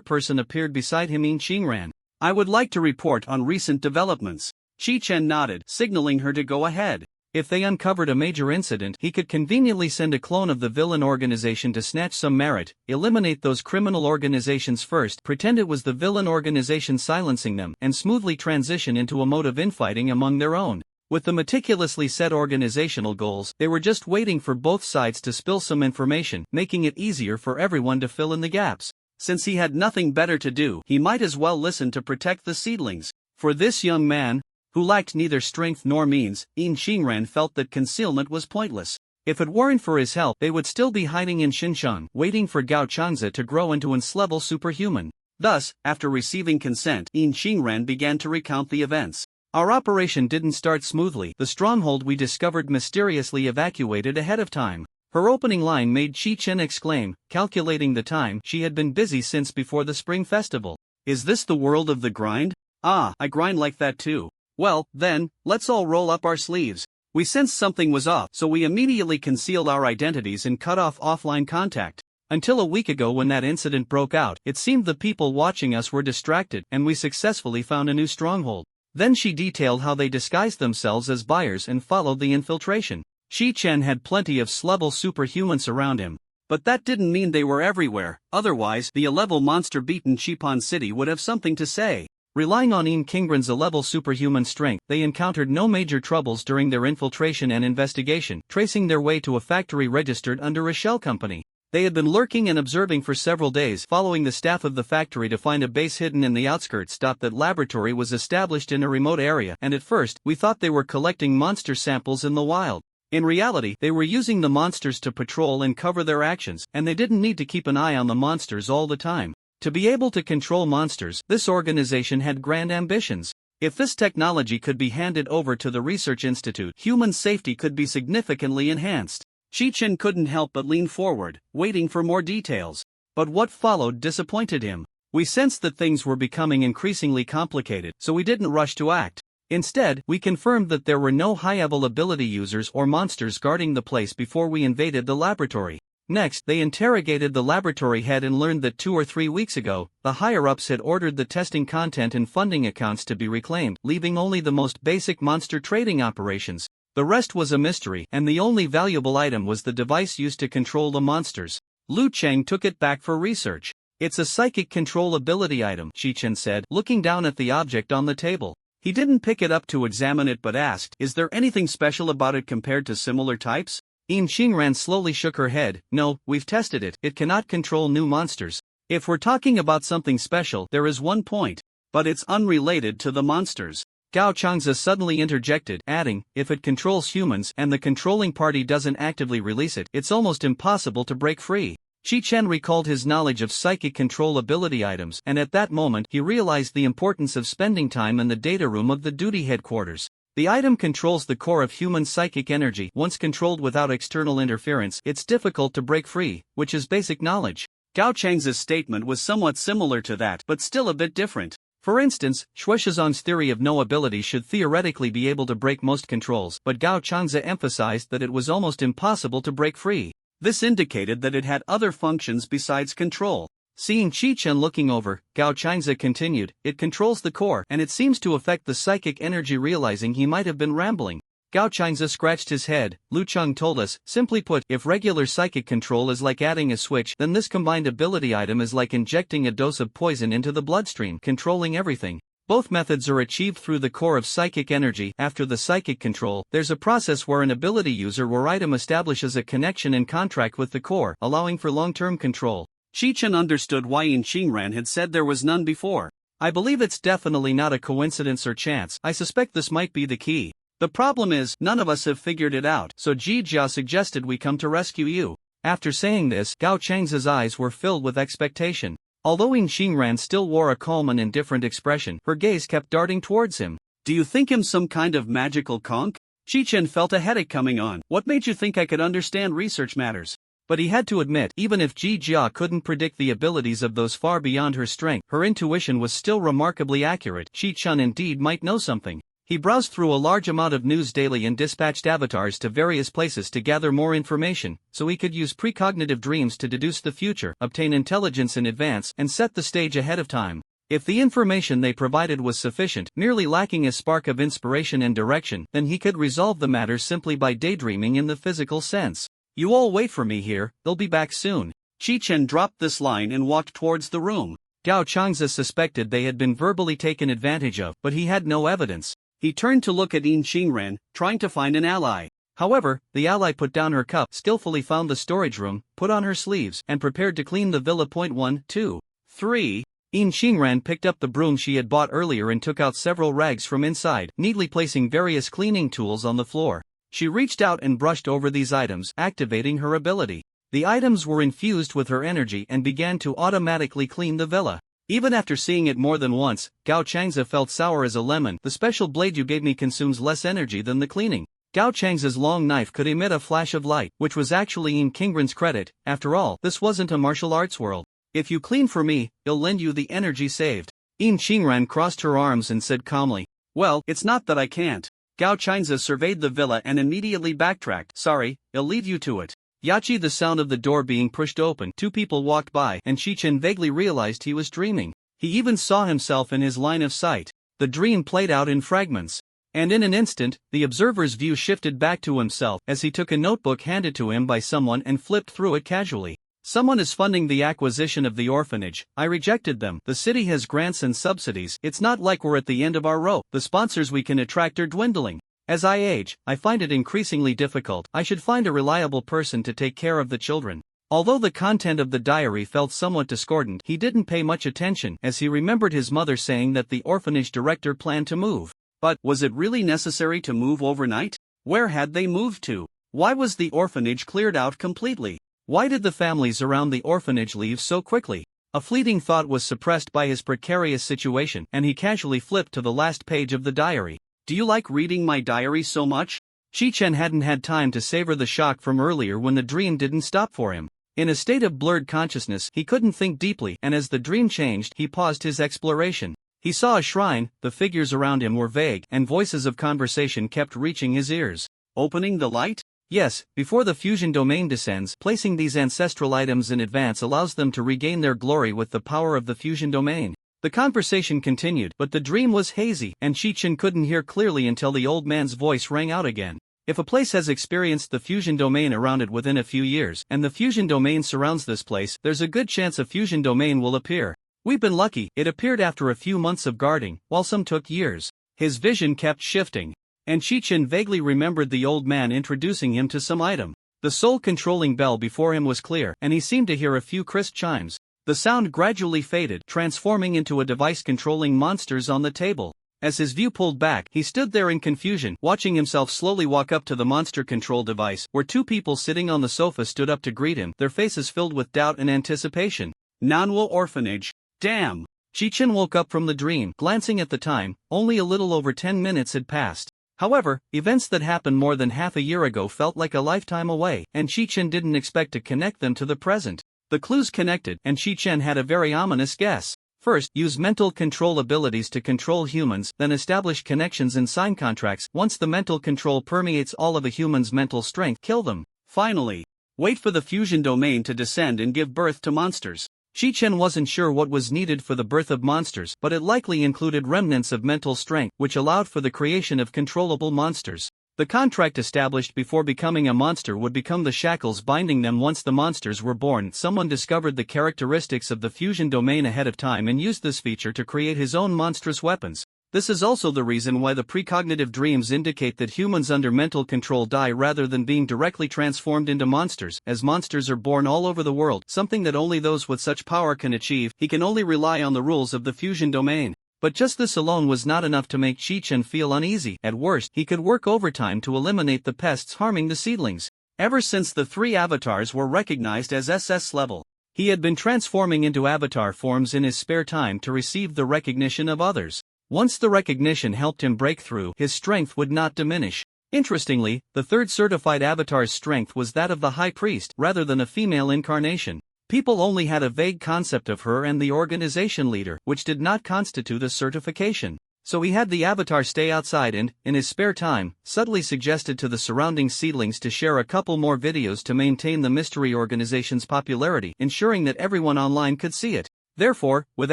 person appeared beside him. Xingran. I would like to report on recent developments. Chechen nodded, signaling her to go ahead. If they uncovered a major incident, he could conveniently send a clone of the villain organization to snatch some merit, eliminate those criminal organizations first, pretend it was the villain organization silencing them, and smoothly transition into a mode of infighting among their own. With the meticulously set organizational goals, they were just waiting for both sides to spill some information, making it easier for everyone to fill in the gaps. Since he had nothing better to do, he might as well listen to protect the seedlings. For this young man, who lacked neither strength nor means, Xingran felt that concealment was pointless. If it weren't for his help, they would still be hiding in Xinjiang, waiting for Gao Changze to grow into an S-level superhuman. Thus, after receiving consent, Xingran began to recount the events. Our operation didn't start smoothly. The stronghold we discovered mysteriously evacuated ahead of time. Her opening line made Chechen exclaim, calculating the time. She had been busy since before the Spring Festival. Is this the world of the grind? Ah, I grind like that too. Well, then, let's all roll up our sleeves. We sensed something was off, so we immediately concealed our identities and cut off offline contact. Until a week ago when that incident broke out, it seemed the people watching us were distracted, and we successfully found a new stronghold. Then she detailed how they disguised themselves as buyers and followed the infiltration. Chechen had plenty of S-level superhumans around him. But that didn't mean they were everywhere, otherwise the A-level monster-beaten Chipon City would have something to say. Relying on Kingran's A-level superhuman strength, they encountered no major troubles during their infiltration and investigation, tracing their way to a factory registered under a shell company. They had been lurking and observing for several days, following the staff of the factory to find a base hidden in the outskirts. That laboratory was established in a remote area, and at first, we thought they were collecting monster samples in the wild. In reality, they were using the monsters to patrol and cover their actions, and they didn't need to keep an eye on the monsters all the time. To be able to control monsters, this organization had grand ambitions. If this technology could be handed over to the research institute, human safety could be significantly enhanced. Chechen couldn't help but lean forward, waiting for more details. But what followed disappointed him. We sensed that things were becoming increasingly complicated, so we didn't rush to act. Instead, we confirmed that there were no high-level ability users or monsters guarding the place before we invaded the laboratory. Next, they interrogated the laboratory head and learned that 2 or 3 weeks ago, the higher-ups had ordered the testing content and funding accounts to be reclaimed, leaving only the most basic monster trading operations. The rest was a mystery, and the only valuable item was the device used to control the monsters. Lu Cheng took it back for research. It's a psychic control ability item, Shichen said, looking down at the object on the table. He didn't pick it up to examine it but asked, is there anything special about it compared to similar types? In Xingran slowly shook her head. No, we've tested it. It cannot control new monsters. If we're talking about something special, there is one point. But it's unrelated to the monsters. Gao Changze suddenly interjected, adding, if it controls humans and the controlling party doesn't actively release it, it's almost impossible to break free. Shi Chen recalled his knowledge of psychic control ability items, and at that moment he realized the importance of spending time in the data room of the duty headquarters. The item controls the core of human psychic energy. Once controlled without external interference, it's difficult to break free, which is basic knowledge. Gao Chang's statement was somewhat similar to that, but still a bit different. For instance, Shueshizong's theory of no ability should theoretically be able to break most controls, but Gao Changze emphasized that it was almost impossible to break free. This indicated that it had other functions besides control. Seeing Qi Chen looking over, Gao Changze continued, it controls the core, and it seems to affect the psychic energy. Realizing he might have been rambling, Gao Changze scratched his head. Lu Cheng told us, simply put, if regular psychic control is like adding a switch, then this combined ability item is like injecting a dose of poison into the bloodstream, controlling everything. Both methods are achieved through the core of psychic energy. After the psychic control, there's a process where an ability user or item establishes a connection and contract with the core, allowing for long-term control. Shi Chen understood why Yin Xingran had said there was none before. I believe it's definitely not a coincidence or chance. I suspect this might be the key. The problem is, none of us have figured it out, so Ji Jia suggested we come to rescue you. After saying this, Gao Chang's eyes were filled with expectation. Although Yin Xingran still wore a calm and indifferent expression, her gaze kept darting towards him. Do you think him some kind of magical conch? Shi Chen felt a headache coming on. What made you think I could understand research matters? But he had to admit, even if Ji Jia couldn't predict the abilities of those far beyond her strength, her intuition was still remarkably accurate. Shi Chen indeed might know something. He browsed through a large amount of news daily and dispatched avatars to various places to gather more information, so he could use precognitive dreams to deduce the future, obtain intelligence in advance, and set the stage ahead of time. If the information they provided was sufficient, merely lacking a spark of inspiration and direction, then he could resolve the matter simply by daydreaming in the physical sense. You all wait for me here, they'll be back soon. Qi Chen dropped this line and walked towards the room. Gao Changze suspected they had been verbally taken advantage of, but he had no evidence. He turned to look at Yin Xingran, trying to find an ally. However, the ally put down her cup, skillfully found the storage room, put on her sleeves, and prepared to clean the villa. 1, 2, 3. Yin Xingran picked up the broom she had bought earlier and took out several rags from inside, neatly placing various cleaning tools on the floor. She reached out and brushed over these items, activating her ability. The items were infused with her energy and began to automatically clean the villa. Even after seeing it more than once, Gao Changze felt sour as a lemon. The special blade you gave me consumes less energy than the cleaning. Gao Changze's long knife could emit a flash of light, which was actually Yin Xingran's credit. After all, this wasn't a martial arts world. If you clean for me, I'll lend you the energy saved. Yin Xingran crossed her arms and said calmly, well, it's not that I can't. Gao Changze surveyed the villa and immediately backtracked. Sorry, I'll leave you to it. Yachi. The sound of the door being pushed open, two people walked by, and Qi Chen vaguely realized he was dreaming. He even saw himself in his line of sight. The dream played out in fragments. And in an instant, the observer's view shifted back to himself as he took a notebook handed to him by someone and flipped through it casually. Someone is funding the acquisition of the orphanage. I rejected them. The city has grants and subsidies. It's not like we're at the end of our rope. The sponsors we can attract are dwindling. As I age, I find it increasingly difficult. I should find a reliable person to take care of the children. Although the content of the diary felt somewhat discordant, he didn't pay much attention as he remembered his mother saying that the orphanage director planned to move. But, was it really necessary to move overnight? Where had they moved to? Why was the orphanage cleared out completely? Why did the families around the orphanage leave so quickly? A fleeting thought was suppressed by his precarious situation, and he casually flipped to the last page of the diary. Do you like reading my diary so much? Qi Chen hadn't had time to savor the shock from earlier when the dream didn't stop for him. In a state of blurred consciousness, he couldn't think deeply, and as the dream changed, he paused his exploration. He saw a shrine, the figures around him were vague, and voices of conversation kept reaching his ears. Opening the light? Yes, before the fusion domain descends, placing these ancestral items in advance allows them to regain their glory with the power of the fusion domain. The conversation continued, but the dream was hazy, and Qi Chen couldn't hear clearly until the old man's voice rang out again. If a place has experienced the fusion domain around it within a few years, and the fusion domain surrounds this place, there's a good chance a fusion domain will appear. We've been lucky, it appeared after a few months of guarding, while some took years. His vision kept shifting. And Chi-Chin vaguely remembered the old man introducing him to some item. The soul-controlling bell before him was clear, and he seemed to hear a few crisp chimes. The sound gradually faded, transforming into a device controlling monsters on the table. As his view pulled back, he stood there in confusion, watching himself slowly walk up to the monster control device, where two people sitting on the sofa stood up to greet him, their faces filled with doubt and anticipation. Manhwa Orphanage. Damn! Chi-Chin woke up from the dream, glancing at the time. Only a little over 10 minutes had passed. However, events that happened more than half a year ago felt like a lifetime away, and Chi-Chin didn't expect to connect them to the present. The clues connected, and Chi-Chin had a very ominous guess. First, use mental control abilities to control humans, then establish connections and sign contracts. Once the mental control permeates all of a human's mental strength, kill them. Finally, wait for the fusion domain to descend and give birth to monsters. Chi-Chin wasn't sure what was needed for the birth of monsters, but it likely included remnants of mental strength, which allowed for the creation of controllable monsters. The contract established before becoming a monster would become the shackles binding them once the monsters were born. Someone discovered the characteristics of the fusion domain ahead of time and used this feature to create his own monstrous weapons. This is also the reason why the precognitive dreams indicate that humans under mental control die rather than being directly transformed into monsters, as monsters are born all over the world, something that only those with such power can achieve. He can only rely on the rules of the fusion domain. But just this alone was not enough to make Chi-Chin feel uneasy. At worst, he could work overtime to eliminate the pests harming the seedlings. Ever since the three avatars were recognized as SS level, he had been transforming into avatar forms in his spare time to receive the recognition of others. Once the recognition helped him break through, his strength would not diminish. Interestingly, the third certified avatar's strength was that of the High Priest rather than a female incarnation. People only had a vague concept of her and the organization leader, which did not constitute a certification. So he had the avatar stay outside and, in his spare time, subtly suggested to the surrounding seedlings to share a couple more videos to maintain the mystery organization's popularity, ensuring that everyone online could see it. Therefore, with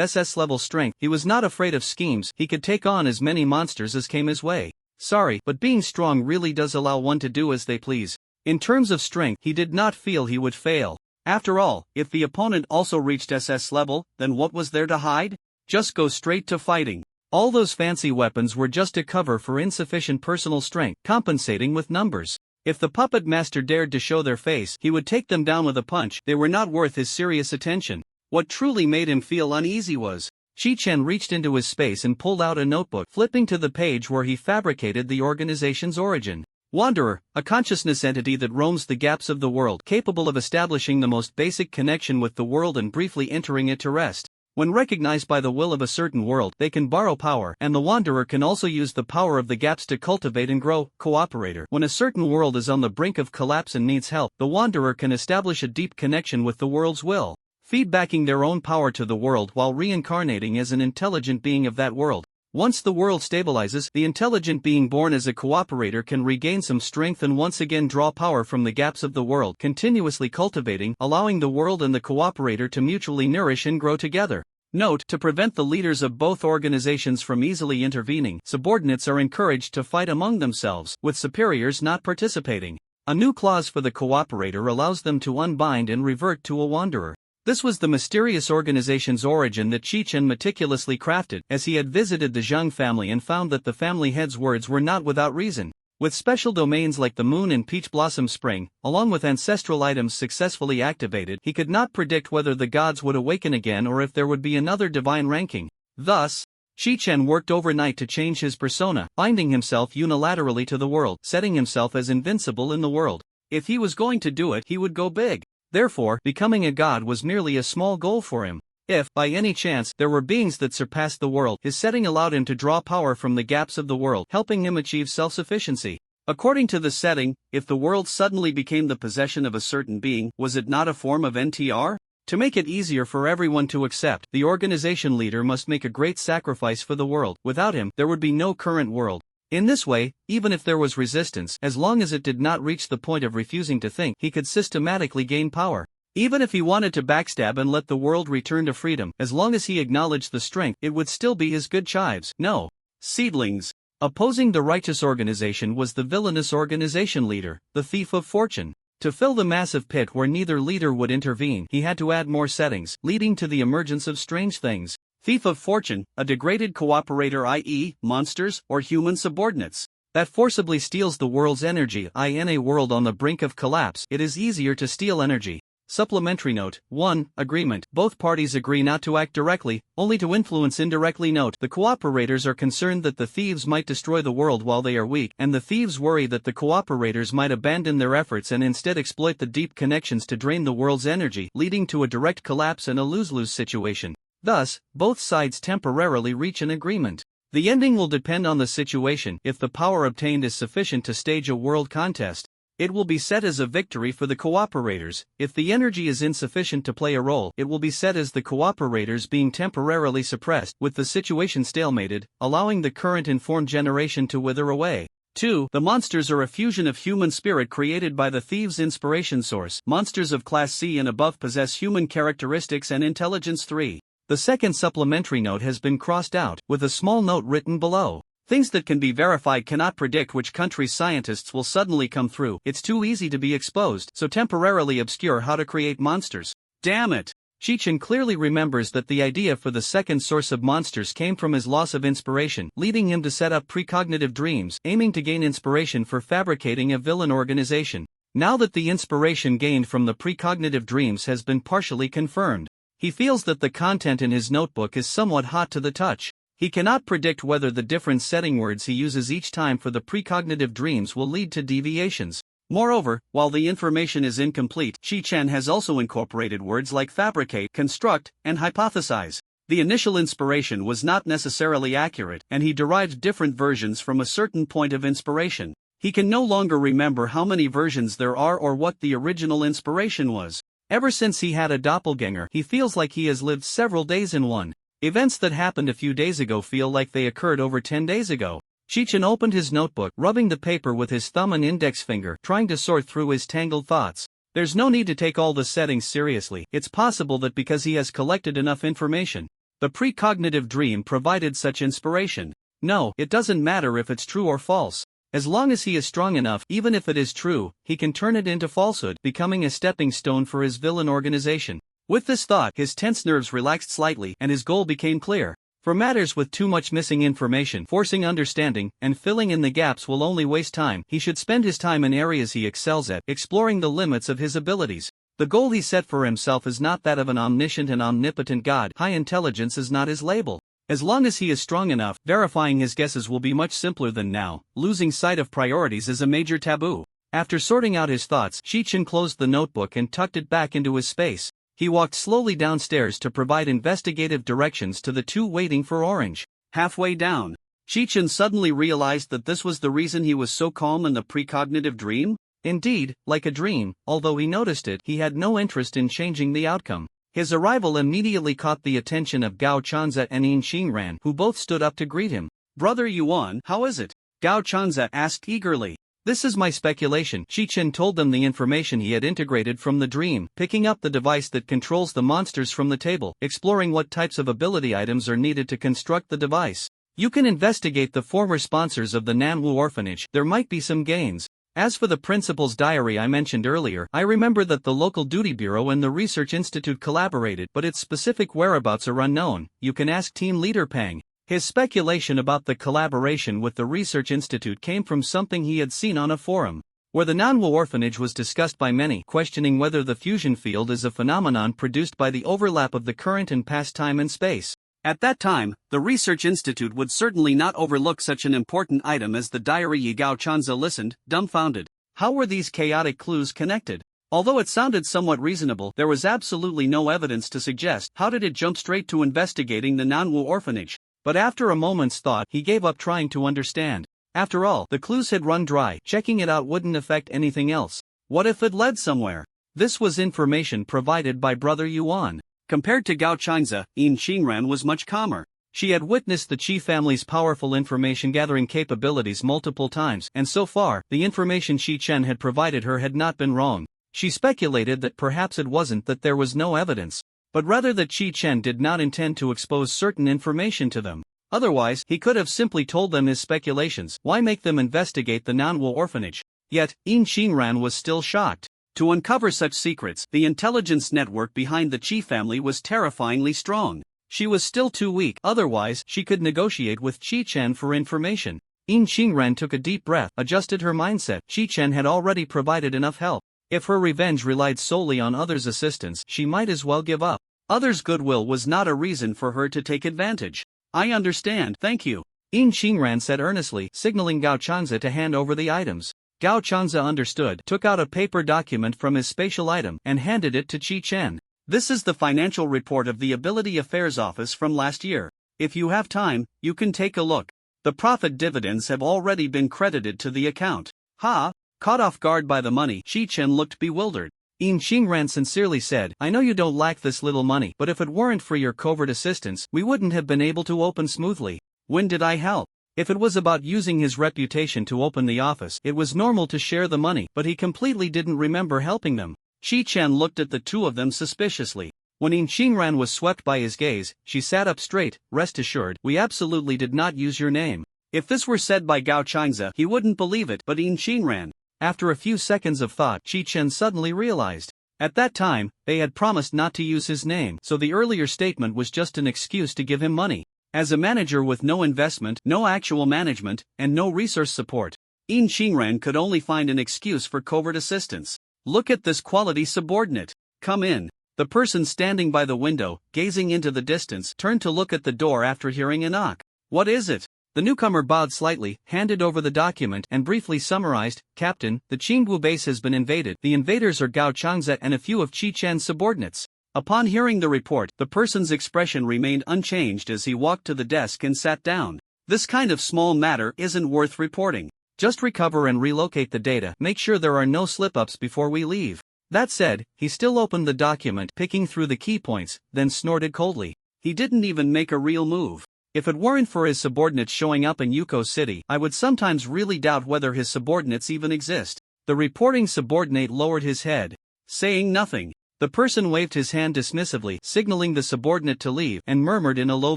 SS-level strength, he was not afraid of schemes. He could take on as many monsters as came his way. Sorry, but being strong really does allow one to do as they please. In terms of strength, he did not feel he would fail. After all, if the opponent also reached SS level, then what was there to hide? Just go straight to fighting. All those fancy weapons were just a cover for insufficient personal strength, compensating with numbers. If the puppet master dared to show their face, he would take them down with a punch. They were not worth his serious attention. What truly made him feel uneasy was, Chi-Chin reached into his space and pulled out a notebook, flipping to the page where he fabricated the organization's origin. Wanderer, a consciousness entity that roams the gaps of the world, capable of establishing the most basic connection with the world and briefly entering it to rest. When recognized by the will of a certain world, they can borrow power, and the Wanderer can also use the power of the gaps to cultivate and grow. Cooperator. When a certain world is on the brink of collapse and needs help, the Wanderer can establish a deep connection with the world's will, feedbacking their own power to the world while reincarnating as an intelligent being of that world. Once the world stabilizes, the intelligent being born as a cooperator can regain some strength and once again draw power from the gaps of the world, continuously cultivating, allowing the world and the cooperator to mutually nourish and grow together. Note: to prevent the leaders of both organizations from easily intervening, subordinates are encouraged to fight among themselves, with superiors not participating. A new clause for the cooperator allows them to unbind and revert to a wanderer. This was the mysterious organization's origin that Chi-Chin meticulously crafted, as he had visited the Zhang family and found that the family head's words were not without reason. With special domains like the Moon and Peach Blossom Spring, along with ancestral items successfully activated, he could not predict whether the gods would awaken again or if there would be another divine ranking. Thus, Chi-Chin worked overnight to change his persona, binding himself unilaterally to the world, setting himself as invincible in the world. If he was going to do it, he would go big. Therefore, becoming a god was merely a small goal for him. If, by any chance, there were beings that surpassed the world, his setting allowed him to draw power from the gaps of the world, helping him achieve self-sufficiency. According to the setting, if the world suddenly became the possession of a certain being, was it not a form of NTR? To make it easier for everyone to accept, the organization leader must make a great sacrifice for the world. Without him, there would be no current world. In this way, even if there was resistance, as long as it did not reach the point of refusing to think, he could systematically gain power. Even if he wanted to backstab and let the world return to freedom, as long as he acknowledged the strength, it would still be his good chives. No. Seedlings. Opposing the righteous organization was the villainous organization leader, the Thief of Fortune. To fill the massive pit where neither leader would intervene, he had to add more settings, leading to the emergence of strange things. Thief of Fortune, a degraded cooperator, i.e., monsters or human subordinates, that forcibly steals the world's energy. In a world on the brink of collapse, it is easier to steal energy. Supplementary note: 1. Agreement. Both parties agree not to act directly, only to influence indirectly. Note: the cooperators are concerned that the thieves might destroy the world while they are weak, and the thieves worry that the cooperators might abandon their efforts and instead exploit the deep connections to drain the world's energy, leading to a direct collapse and a lose-lose situation. Thus, both sides temporarily reach an agreement. The ending will depend on the situation. If the power obtained is sufficient to stage a world contest, it will be set as a victory for the cooperators. If the energy is insufficient to play a role, it will be set as the cooperators being temporarily suppressed, with the situation stalemated, allowing the current informed generation to wither away. 2. The monsters are a fusion of human spirit created by the thieves' inspiration source. Monsters of Class C and above possess human characteristics and intelligence. 3. The second supplementary note has been crossed out, with a small note written below. Things that can be verified cannot predict which country's scientists will suddenly come through. It's too easy to be exposed, so temporarily obscure how to create monsters. Damn it! Shichen clearly remembers that the idea for the second source of monsters came from his loss of inspiration, leading him to set up precognitive dreams, aiming to gain inspiration for fabricating a villain organization. Now that the inspiration gained from the precognitive dreams has been partially confirmed, he feels that the content in his notebook is somewhat hot to the touch. He cannot predict whether the different setting words he uses each time for the precognitive dreams will lead to deviations. Moreover, while the information is incomplete, Shichen has also incorporated words like fabricate, construct, and hypothesize. The initial inspiration was not necessarily accurate, and he derived different versions from a certain point of inspiration. He can no longer remember how many versions there are or what the original inspiration was. Ever since he had a doppelganger, he feels like he has lived several days in one. Events that happened a few days ago feel like they occurred over 10 days ago. Shichen opened his notebook, rubbing the paper with his thumb and index finger, trying to sort through his tangled thoughts. There's no need to take all the settings seriously. It's possible that because he has collected enough information, the precognitive dream provided such inspiration. No, it doesn't matter if it's true or false. As long as he is strong enough, even if it is true, he can turn it into falsehood, becoming a stepping stone for his villain organization. With this thought, his tense nerves relaxed slightly, and his goal became clear. For matters with too much missing information, forcing understanding, and filling in the gaps will only waste time. He should spend his time in areas he excels at, exploring the limits of his abilities. The goal he set for himself is not that of an omniscient and omnipotent god. High intelligence is not his label. As long as he is strong enough, verifying his guesses will be much simpler than now. Losing sight of priorities is a major taboo. After sorting out his thoughts, Shichen closed the notebook and tucked it back into his space. He walked slowly downstairs to provide investigative directions to the two waiting for Orange. Halfway down, Shichen suddenly realized that this was the reason he was so calm in the precognitive dream. Indeed, like a dream, although he noticed it, he had no interest in changing the outcome. His arrival immediately caught the attention of Gao Chanza and Yin Xingran, who both stood up to greet him. "Brother Yuan, how is it?" Gao Chanza asked eagerly. "This is my speculation." Shichen told them the information he had integrated from the dream, picking up the device that controls the monsters from the table, exploring what types of ability items are needed to construct the device. "You can investigate the former sponsors of the Nanwu orphanage, there might be some gains. As for the principal's diary I mentioned earlier, I remember that the local duty bureau and the research institute collaborated, but its specific whereabouts are unknown. You can ask team leader Peng." His speculation about the collaboration with the research institute came from something he had seen on a forum, where the Nanwu orphanage was discussed by many, questioning whether the fusion field is a phenomenon produced by the overlap of the current and past time and space. At that time, the research institute would certainly not overlook such an important item as the diary. Yigao Chanza listened, dumbfounded. How were these chaotic clues connected? Although it sounded somewhat reasonable, there was absolutely no evidence to suggest. How did it jump straight to investigating the Nanwu orphanage? But after a moment's thought, he gave up trying to understand. After all, the clues had run dry. Checking it out wouldn't affect anything else. What if it led somewhere? This was information provided by Brother Yuan. Compared to Gao Chanza, Yin Xingran was much calmer. She had witnessed the Qi family's powerful information-gathering capabilities multiple times, and so far, the information Shichen had provided her had not been wrong. She speculated that perhaps it wasn't that there was no evidence, but rather that Shichen did not intend to expose certain information to them. Otherwise, he could have simply told them his speculations. Why make them investigate the Nanwo orphanage? Yet, In Shinran was still shocked. To uncover such secrets, the intelligence network behind the Chi family was terrifyingly strong. She was still too weak, otherwise she could negotiate with Chi-Chen for information. In Shinran took a deep breath, adjusted her mindset. Chi-Chen had already provided enough help. If her revenge relied solely on others' assistance, she might as well give up. Others' goodwill was not a reason for her to take advantage. I understand, thank you. In Shinran said earnestly, signaling Gao Changza to hand over the items. Gao Changza understood, took out a paper document from his spatial item, and handed it to Chi-Chen. This is the financial report of the Ability Affairs Office from last year. If you have time, you can take a look. The profit dividends have already been credited to the account. Ha! Caught off guard by the money, Chi-Chen looked bewildered. In Shinran sincerely said, I know you don't lack this little money, but if it weren't for your covert assistance, we wouldn't have been able to open smoothly. When did I help? If it was about using his reputation to open the office, it was normal to share the money, but he completely didn't remember helping them. Chi-Chen looked at the two of them suspiciously. When In Shinran was swept by his gaze, she sat up straight. Rest assured, we absolutely did not use your name. If this were said by Gao Changza, he wouldn't believe it, but In Shinran. After a few seconds of thought, Chi-Chen suddenly realized. At that time, they had promised not to use his name, so the earlier statement was just an excuse to give him money. As a manager with no investment, no actual management, and no resource support, In Shinran could only find an excuse for covert assistance. Look at this quality subordinate. Come in. The person standing by the window, gazing into the distance, turned to look at the door after hearing a knock. What is it? The newcomer bowed slightly, handed over the document, and briefly summarized, Captain, the Qingbu base has been invaded. The invaders are Gao Changza and a few of Chi-Chen's subordinates. Upon hearing the report, the person's expression remained unchanged as he walked to the desk and sat down. This kind of small matter isn't worth reporting. Just recover and relocate the data. Make sure there are no slip-ups before we leave. That said, he still opened the document, picking through the key points, then snorted coldly. He didn't even make a real move. If it weren't for his subordinates showing up in Yuko City, I would sometimes really doubt whether his subordinates even exist. The reporting subordinate lowered his head, saying nothing. The person waved his hand dismissively, signaling the subordinate to leave, and murmured in a low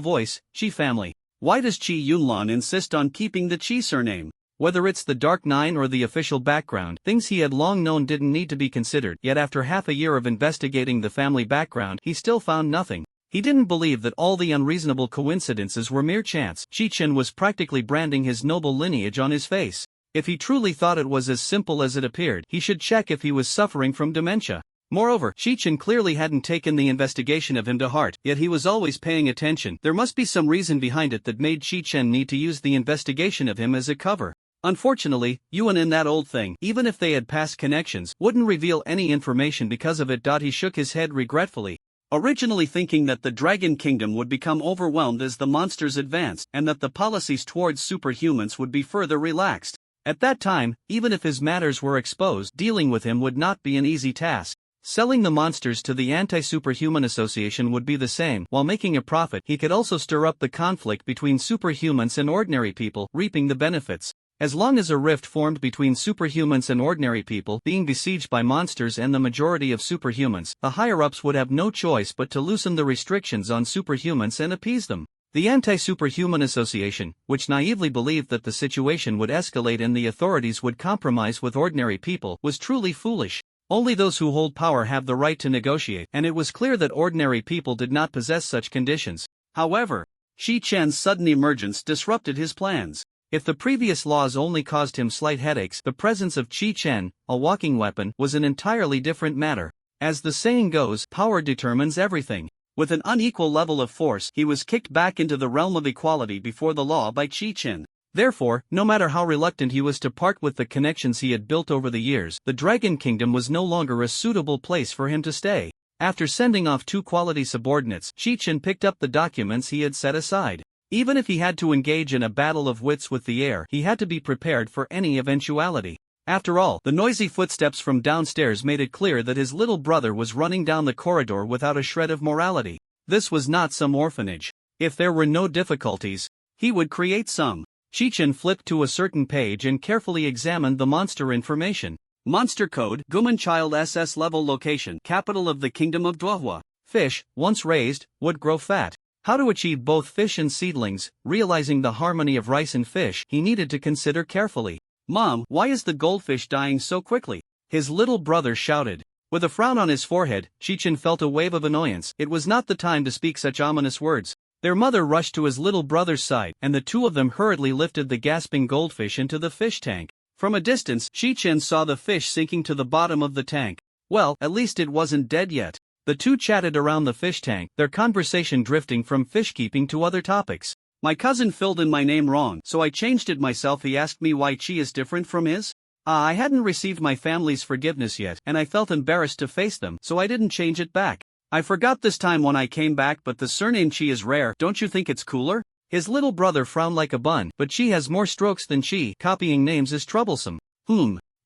voice, Chi family. Why does Chi Yunlan insist on keeping the Chi surname? Whether it's the Dark Nine or the official background, things he had long known didn't need to be considered, yet after half a year of investigating the family background, he still found nothing. He didn't believe that all the unreasonable coincidences were mere chance. Chi-Chen was practically branding his noble lineage on his face. If he truly thought it was as simple as it appeared, he should check if he was suffering from dementia. Moreover, Chi-Chen clearly hadn't taken the investigation of him to heart, yet he was always paying attention. There must be some reason behind it that made Chi-Chen need to use the investigation of him as a cover. Unfortunately, Yuan and that old thing, even if they had past connections, wouldn't reveal any information because of it. He shook his head regretfully. Originally thinking that the Dragon Kingdom would become overwhelmed as the monsters advanced, and that the policies towards superhumans would be further relaxed. At that time, even if his matters were exposed, dealing with him would not be an easy task. Selling the monsters to the Anti-Superhuman Association would be the same. While making a profit, he could also stir up the conflict between superhumans and ordinary people, reaping the benefits. As long as a rift formed between superhumans and ordinary people, being besieged by monsters and the majority of superhumans, the higher-ups would have no choice but to loosen the restrictions on superhumans and appease them. The Anti-Superhuman Association, which naively believed that the situation would escalate and the authorities would compromise with ordinary people, was truly foolish. Only those who hold power have the right to negotiate, and it was clear that ordinary people did not possess such conditions. However, Chi-Chen's sudden emergence disrupted his plans. If the previous laws only caused him slight headaches, the presence of Chi-Chen, a walking weapon, was an entirely different matter. As the saying goes, power determines everything. With an unequal level of force, he was kicked back into the realm of equality before the law by Chi-Chen. Therefore, no matter how reluctant he was to part with the connections he had built over the years, the Dragon Kingdom was no longer a suitable place for him to stay. After sending off 2 quality subordinates, Chi-Chen picked up the documents he had set aside. Even if he had to engage in a battle of wits with the air, he had to be prepared for any eventuality. After all, the noisy footsteps from downstairs made it clear that his little brother was running down the corridor without a shred of morality. This was not some orphanage. If there were no difficulties, he would create some. Chi-Chen flipped to a certain page and carefully examined the monster information. Monster code, Gumanchild SS level location, capital of the Kingdom of Dwahua. Fish, once raised, would grow fat. How to achieve both fish and seedlings, realizing the harmony of rice and fish, he needed to consider carefully. Mom, why is the goldfish dying so quickly? His little brother shouted. With a frown on his forehead, Chichin felt a wave of annoyance. It was not the time to speak such ominous words. Their mother rushed to his little brother's side, and the two of them hurriedly lifted the gasping goldfish into the fish tank. From a distance, Chichin saw the fish sinking to the bottom of the tank. Well, at least it wasn't dead yet. The two chatted around the fish tank, their conversation drifting from fish keeping to other topics. My cousin filled in my name wrong, so I changed it myself. He asked me why Chi is different from his. I hadn't received my family's forgiveness yet, and I felt embarrassed to face them, so I didn't change it back. I forgot this time when I came back, but the surname Chi is rare. Don't you think it's cooler? His little brother frowned like a bun, but Chi has more strokes than Chi. Copying names is troublesome.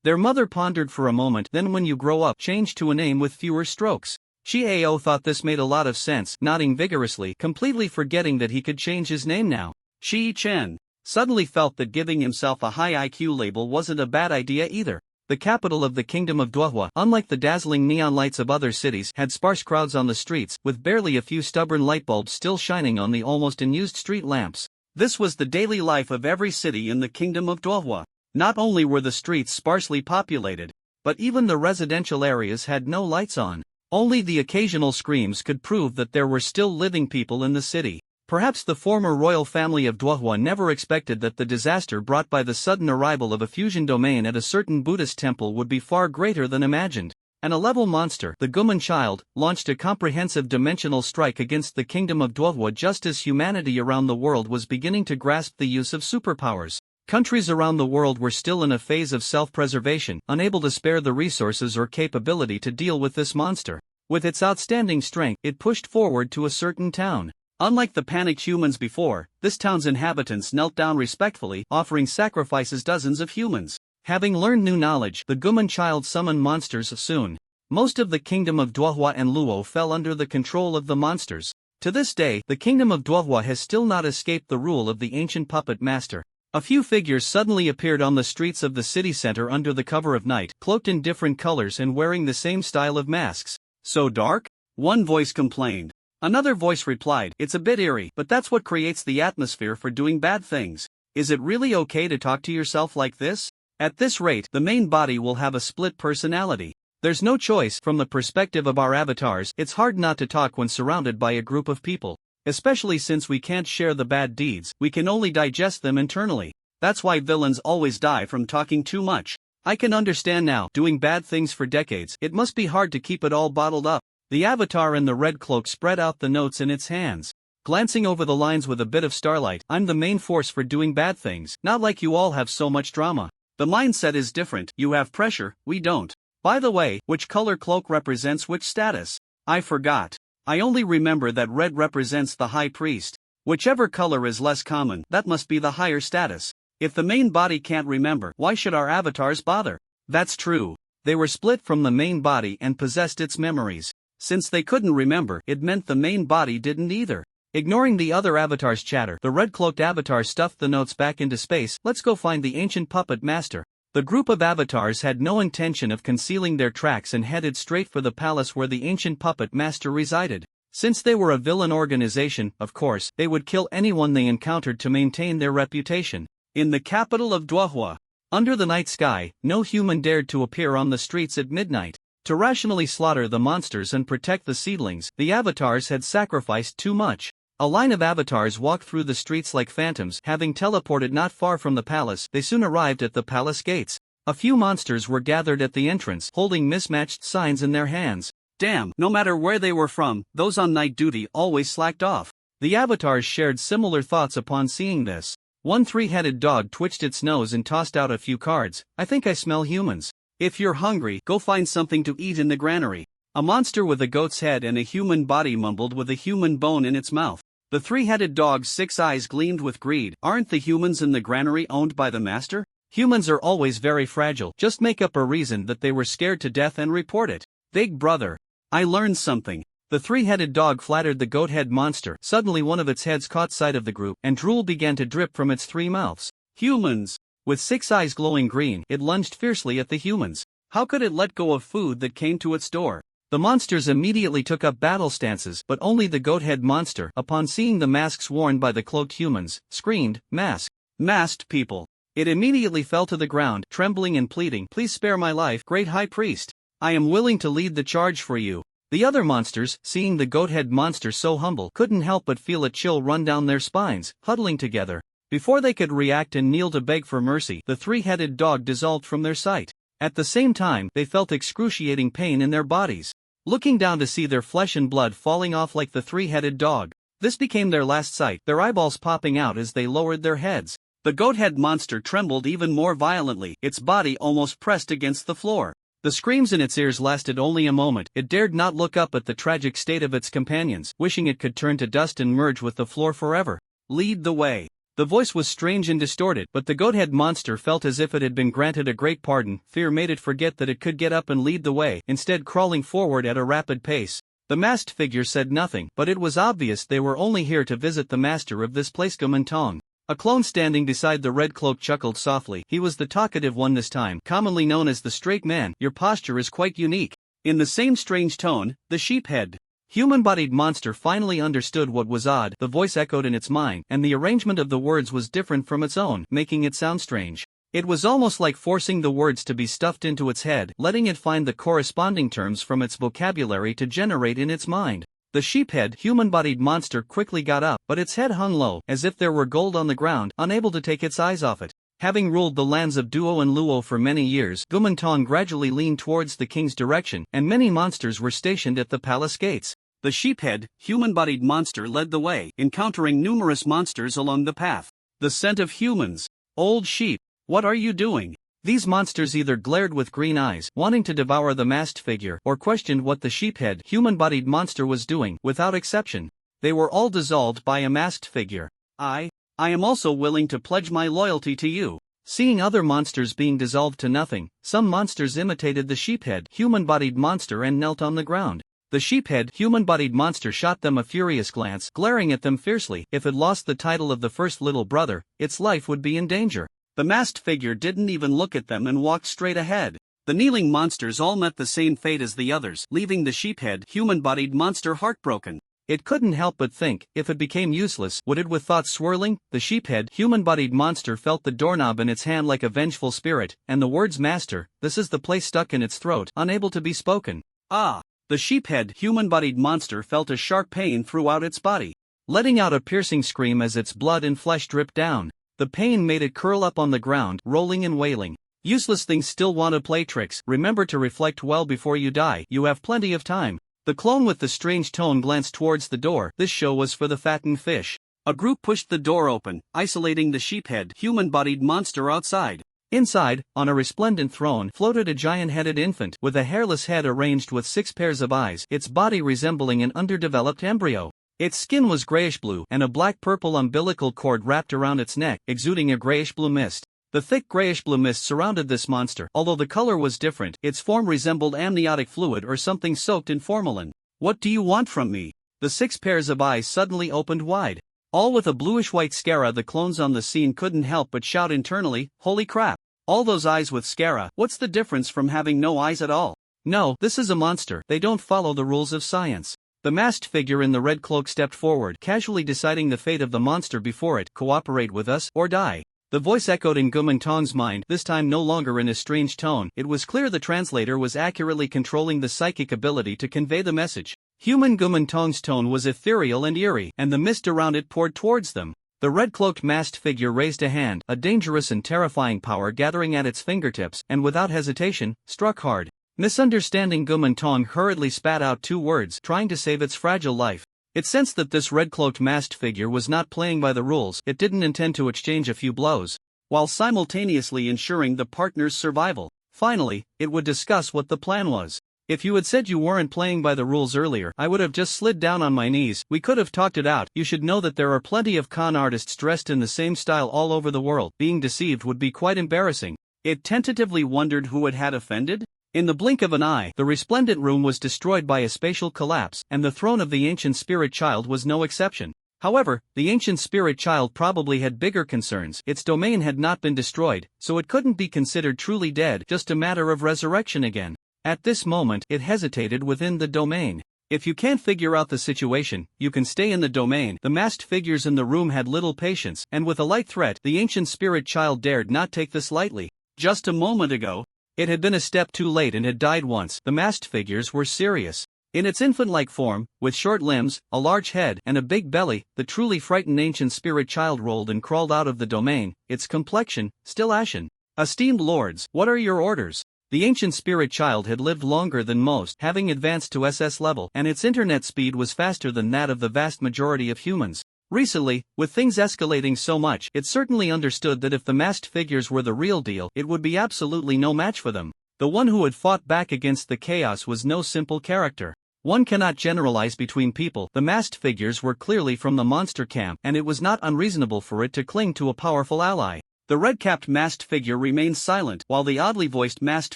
Their mother pondered for a moment, then when you grow up, change to a name with fewer strokes. Chiao thought this made a lot of sense, nodding vigorously, completely forgetting that he could change his name now. Shi Chen suddenly felt that giving himself a high IQ label wasn't a bad idea either. The capital of the kingdom of Duohua, unlike the dazzling neon lights of other cities, had sparse crowds on the streets, with barely a few stubborn light bulbs still shining on the almost unused street lamps. This was the daily life of every city in the kingdom of Duohua. Not only were the streets sparsely populated, but even the residential areas had no lights on. Only the occasional screams could prove that there were still living people in the city. Perhaps the former royal family of Duohua never expected that the disaster brought by the sudden arrival of a fusion domain at a certain Buddhist temple would be far greater than imagined. An 11 monster, the Guman child, launched a comprehensive dimensional strike against the kingdom of Duohua just as humanity around the world was beginning to grasp the use of superpowers. Countries around the world were still in a phase of self-preservation, unable to spare the resources or capability to deal with this monster. With its outstanding strength, it pushed forward to a certain town. Unlike the panicked humans before, this town's inhabitants knelt down respectfully, offering sacrifices dozens of humans. Having learned new knowledge, the Guman child summoned monsters soon. Most of the kingdom of Duohua and Luo fell under the control of the monsters. To this day, the kingdom of Duohua has still not escaped the rule of the ancient puppet master. A few figures suddenly appeared on the streets of the city center under the cover of night, cloaked in different colors and wearing the same style of masks. So dark? One voice complained. Another voice replied, it's a bit eerie, but that's what creates the atmosphere for doing bad things. Is it really okay to talk to yourself like this? At this rate, the main body will have a split personality. There's no choice. From the perspective of our avatars, it's hard not to talk when surrounded by a group of people. Especially since we can't share the bad deeds, we can only digest them internally. That's why villains always die from talking too much. I can understand now, doing bad things for decades, it must be hard to keep it all bottled up. The avatar in the red cloak spread out the notes in its hands. Glancing over the lines with a bit of starlight, I'm the main force for doing bad things, not like you all have so much drama. The mindset is different, you have pressure, we don't. By the way, which color cloak represents which status? I forgot. I only remember that red represents the high priest. Whichever color is less common, that must be the higher status. If the main body can't remember, why should our avatars bother? That's true. They were split from the main body and possessed its memories. Since they couldn't remember, it meant the main body didn't either. Ignoring the other avatar's chatter, the red-cloaked avatar stuffed the notes back into space. Let's go find the ancient puppet master. The group of avatars had no intention of concealing their tracks and headed straight for the palace where the ancient puppet master resided. Since they were a villain organization, of course, they would kill anyone they encountered to maintain their reputation. In the capital of Duohua, under the night sky, no human dared to appear on the streets at midnight. To rationally slaughter the monsters and protect the seedlings, the avatars had sacrificed too much. A line of avatars walked through the streets like phantoms. Having teleported not far from the palace, they soon arrived at the palace gates. A few monsters were gathered at the entrance, holding mismatched signs in their hands. Damn, no matter where they were from, those on night duty always slacked off. The avatars shared similar thoughts upon seeing this. One three-headed dog twitched its nose and tossed out a few cards. I think I smell humans. If you're hungry, go find something to eat in the granary. A monster with a goat's head and a human body mumbled with a human bone in its mouth. The three-headed dog's 6 eyes gleamed with greed. Aren't the humans in the granary owned by the master? Humans are always very fragile. Just make up a reason that they were scared to death and report it. Big brother, I learned something. The three-headed dog flattered the goat-head monster. Suddenly one of its heads caught sight of the group, and drool began to drip from its 3 mouths. Humans! With 6 eyes glowing green, it lunged fiercely at the humans. How could it let go of food that came to its door? The monsters immediately took up battle stances, but only the goat-head monster, upon seeing the masks worn by the cloaked humans, screamed, "Mask! Masked people!" It immediately fell to the ground, trembling and pleading, "Please spare my life, great high priest. I am willing to lead the charge for you." The other monsters, seeing the goat-head monster so humble, couldn't help but feel a chill run down their spines, huddling together. Before they could react and kneel to beg for mercy, the three-headed dog dissolved from their sight. At the same time, they felt excruciating pain in their bodies, looking down to see their flesh and blood falling off like the three-headed dog. This became their last sight, their eyeballs popping out as they lowered their heads. The goat-head monster trembled even more violently, its body almost pressed against the floor. The screams in its ears lasted only a moment. It dared not look up at the tragic state of its companions, wishing it could turn to dust and merge with the floor forever. "Lead the way." The voice was strange and distorted, but the goat-head monster felt as if it had been granted a great pardon. Fear made it forget that it could get up and lead the way, instead crawling forward at a rapid pace. The masked figure said nothing, but it was obvious they were only here to visit the master of this place, Gumantong. A clone standing beside the red cloak chuckled softly. He was the talkative one this time, commonly known as the straight man. "Your posture is quite unique." In the same strange tone, the sheep-head, human-bodied monster finally understood what was odd. The voice echoed in its mind, and the arrangement of the words was different from its own, making it sound strange. It was almost like forcing the words to be stuffed into its head, letting it find the corresponding terms from its vocabulary to generate in its mind. The sheep-head, human-bodied monster quickly got up, but its head hung low, as if there were gold on the ground, unable to take its eyes off it. Having ruled the lands of Duo and Luo for many years, Gumantong gradually leaned towards the king's direction, and many monsters were stationed at the palace gates. The sheep-head, human-bodied monster led the way, encountering numerous monsters along the path. "The scent of humans. Old sheep, what are you doing?" These monsters either glared with green eyes, wanting to devour the masked figure, or questioned what the sheep-head, human-bodied monster was doing. Without exception, they were all dissolved by a masked figure. I am also willing to pledge my loyalty to you." Seeing other monsters being dissolved to nothing, some monsters imitated the sheephead, human-bodied monster and knelt on the ground. The sheephead, human-bodied monster shot them a furious glance, glaring at them fiercely. If it lost the title of the first little brother, its life would be in danger. The masked figure didn't even look at them and walked straight ahead. The kneeling monsters all met the same fate as the others, leaving the sheephead, human-bodied monster heartbroken. It couldn't help but think, if it became useless, would it? With thoughts swirling, the sheephead, human-bodied monster felt the doorknob in its hand like a vengeful spirit, and the words "master, this is the place" stuck in its throat, unable to be spoken. "Ah!" The sheephead, human-bodied monster felt a sharp pain throughout its body, letting out a piercing scream as its blood and flesh dripped down. The pain made it curl up on the ground, rolling and wailing. "Useless things still want to play tricks. Remember to reflect well before you die. You have plenty of time." The clone with the strange tone glanced towards the door. This show was for the fattened fish. A group pushed the door open, isolating the sheephead, human-bodied monster outside. Inside, on a resplendent throne, floated a giant-headed infant, with a hairless head arranged with 6 pairs of eyes, its body resembling an underdeveloped embryo. Its skin was grayish-blue, and a black-purple umbilical cord wrapped around its neck, exuding a grayish-blue mist. The thick grayish-blue mist surrounded this monster. Although the color was different, its form resembled amniotic fluid or something soaked in formalin. "What do you want from me?" The 6 pairs of eyes suddenly opened wide, all with a bluish-white scara. The clones on the scene couldn't help but shout internally, "Holy crap! All those eyes with scara, what's the difference from having no eyes at all?" "No, this is a monster. They don't follow the rules of science." The masked figure in the red cloak stepped forward, casually deciding the fate of the monster before it. "Cooperate with us, or die." The voice echoed in Gumantong's mind, this time no longer in a strange tone. It was clear the translator was accurately controlling the psychic ability to convey the message. Human Gumantong's tone was ethereal and eerie, and the mist around it poured towards them. The red-cloaked masked figure raised a hand, a dangerous and terrifying power gathering at its fingertips, and without hesitation, struck hard. Misunderstanding, Gumantong hurriedly spat out 2 words, trying to save its fragile life. It sensed that this red-cloaked masked figure was not playing by the rules. It didn't intend to exchange a few blows, while simultaneously ensuring the partner's survival. Finally, it would discuss what the plan was. "If you had said you weren't playing by the rules earlier, I would have just slid down on my knees. We could have talked it out. You should know that there are plenty of con artists dressed in the same style all over the world. Being deceived would be quite embarrassing." It tentatively wondered who it had offended. In the blink of an eye, the resplendent room was destroyed by a spatial collapse, and the throne of the ancient spirit child was no exception. However, the ancient spirit child probably had bigger concerns. Its domain had not been destroyed, so it couldn't be considered truly dead, just a matter of resurrection again. At this moment, it hesitated within the domain. If you can't figure out the situation, you can stay in the domain. The masked figures in the room had little patience, and with a light threat, the ancient spirit child dared not take this lightly. Just a moment ago, it had been a step too late and had died once. The masked figures were serious. In its infant-like form, with short limbs, a large head, and a big belly, the truly frightened ancient spirit child rolled and crawled out of the domain, its complexion still ashen. Esteemed lords, what are your orders? The ancient spirit child had lived longer than most, having advanced to SS level, and its internet speed was faster than that of the vast majority of humans. Recently, with things escalating so much, it certainly understood that if the masked figures were the real deal, it would be absolutely no match for them. The one who had fought back against the chaos was no simple character. One cannot generalize between people. The masked figures were clearly from the monster camp, and it was not unreasonable for it to cling to a powerful ally. The red-capped masked figure remained silent, while the oddly voiced masked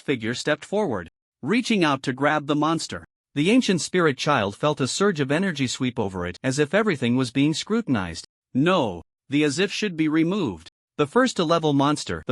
figure stepped forward, reaching out to grab the monster. The ancient spirit child felt a surge of energy sweep over it, as if everything was being scrutinized. No, the as if should be removed. The first level monster,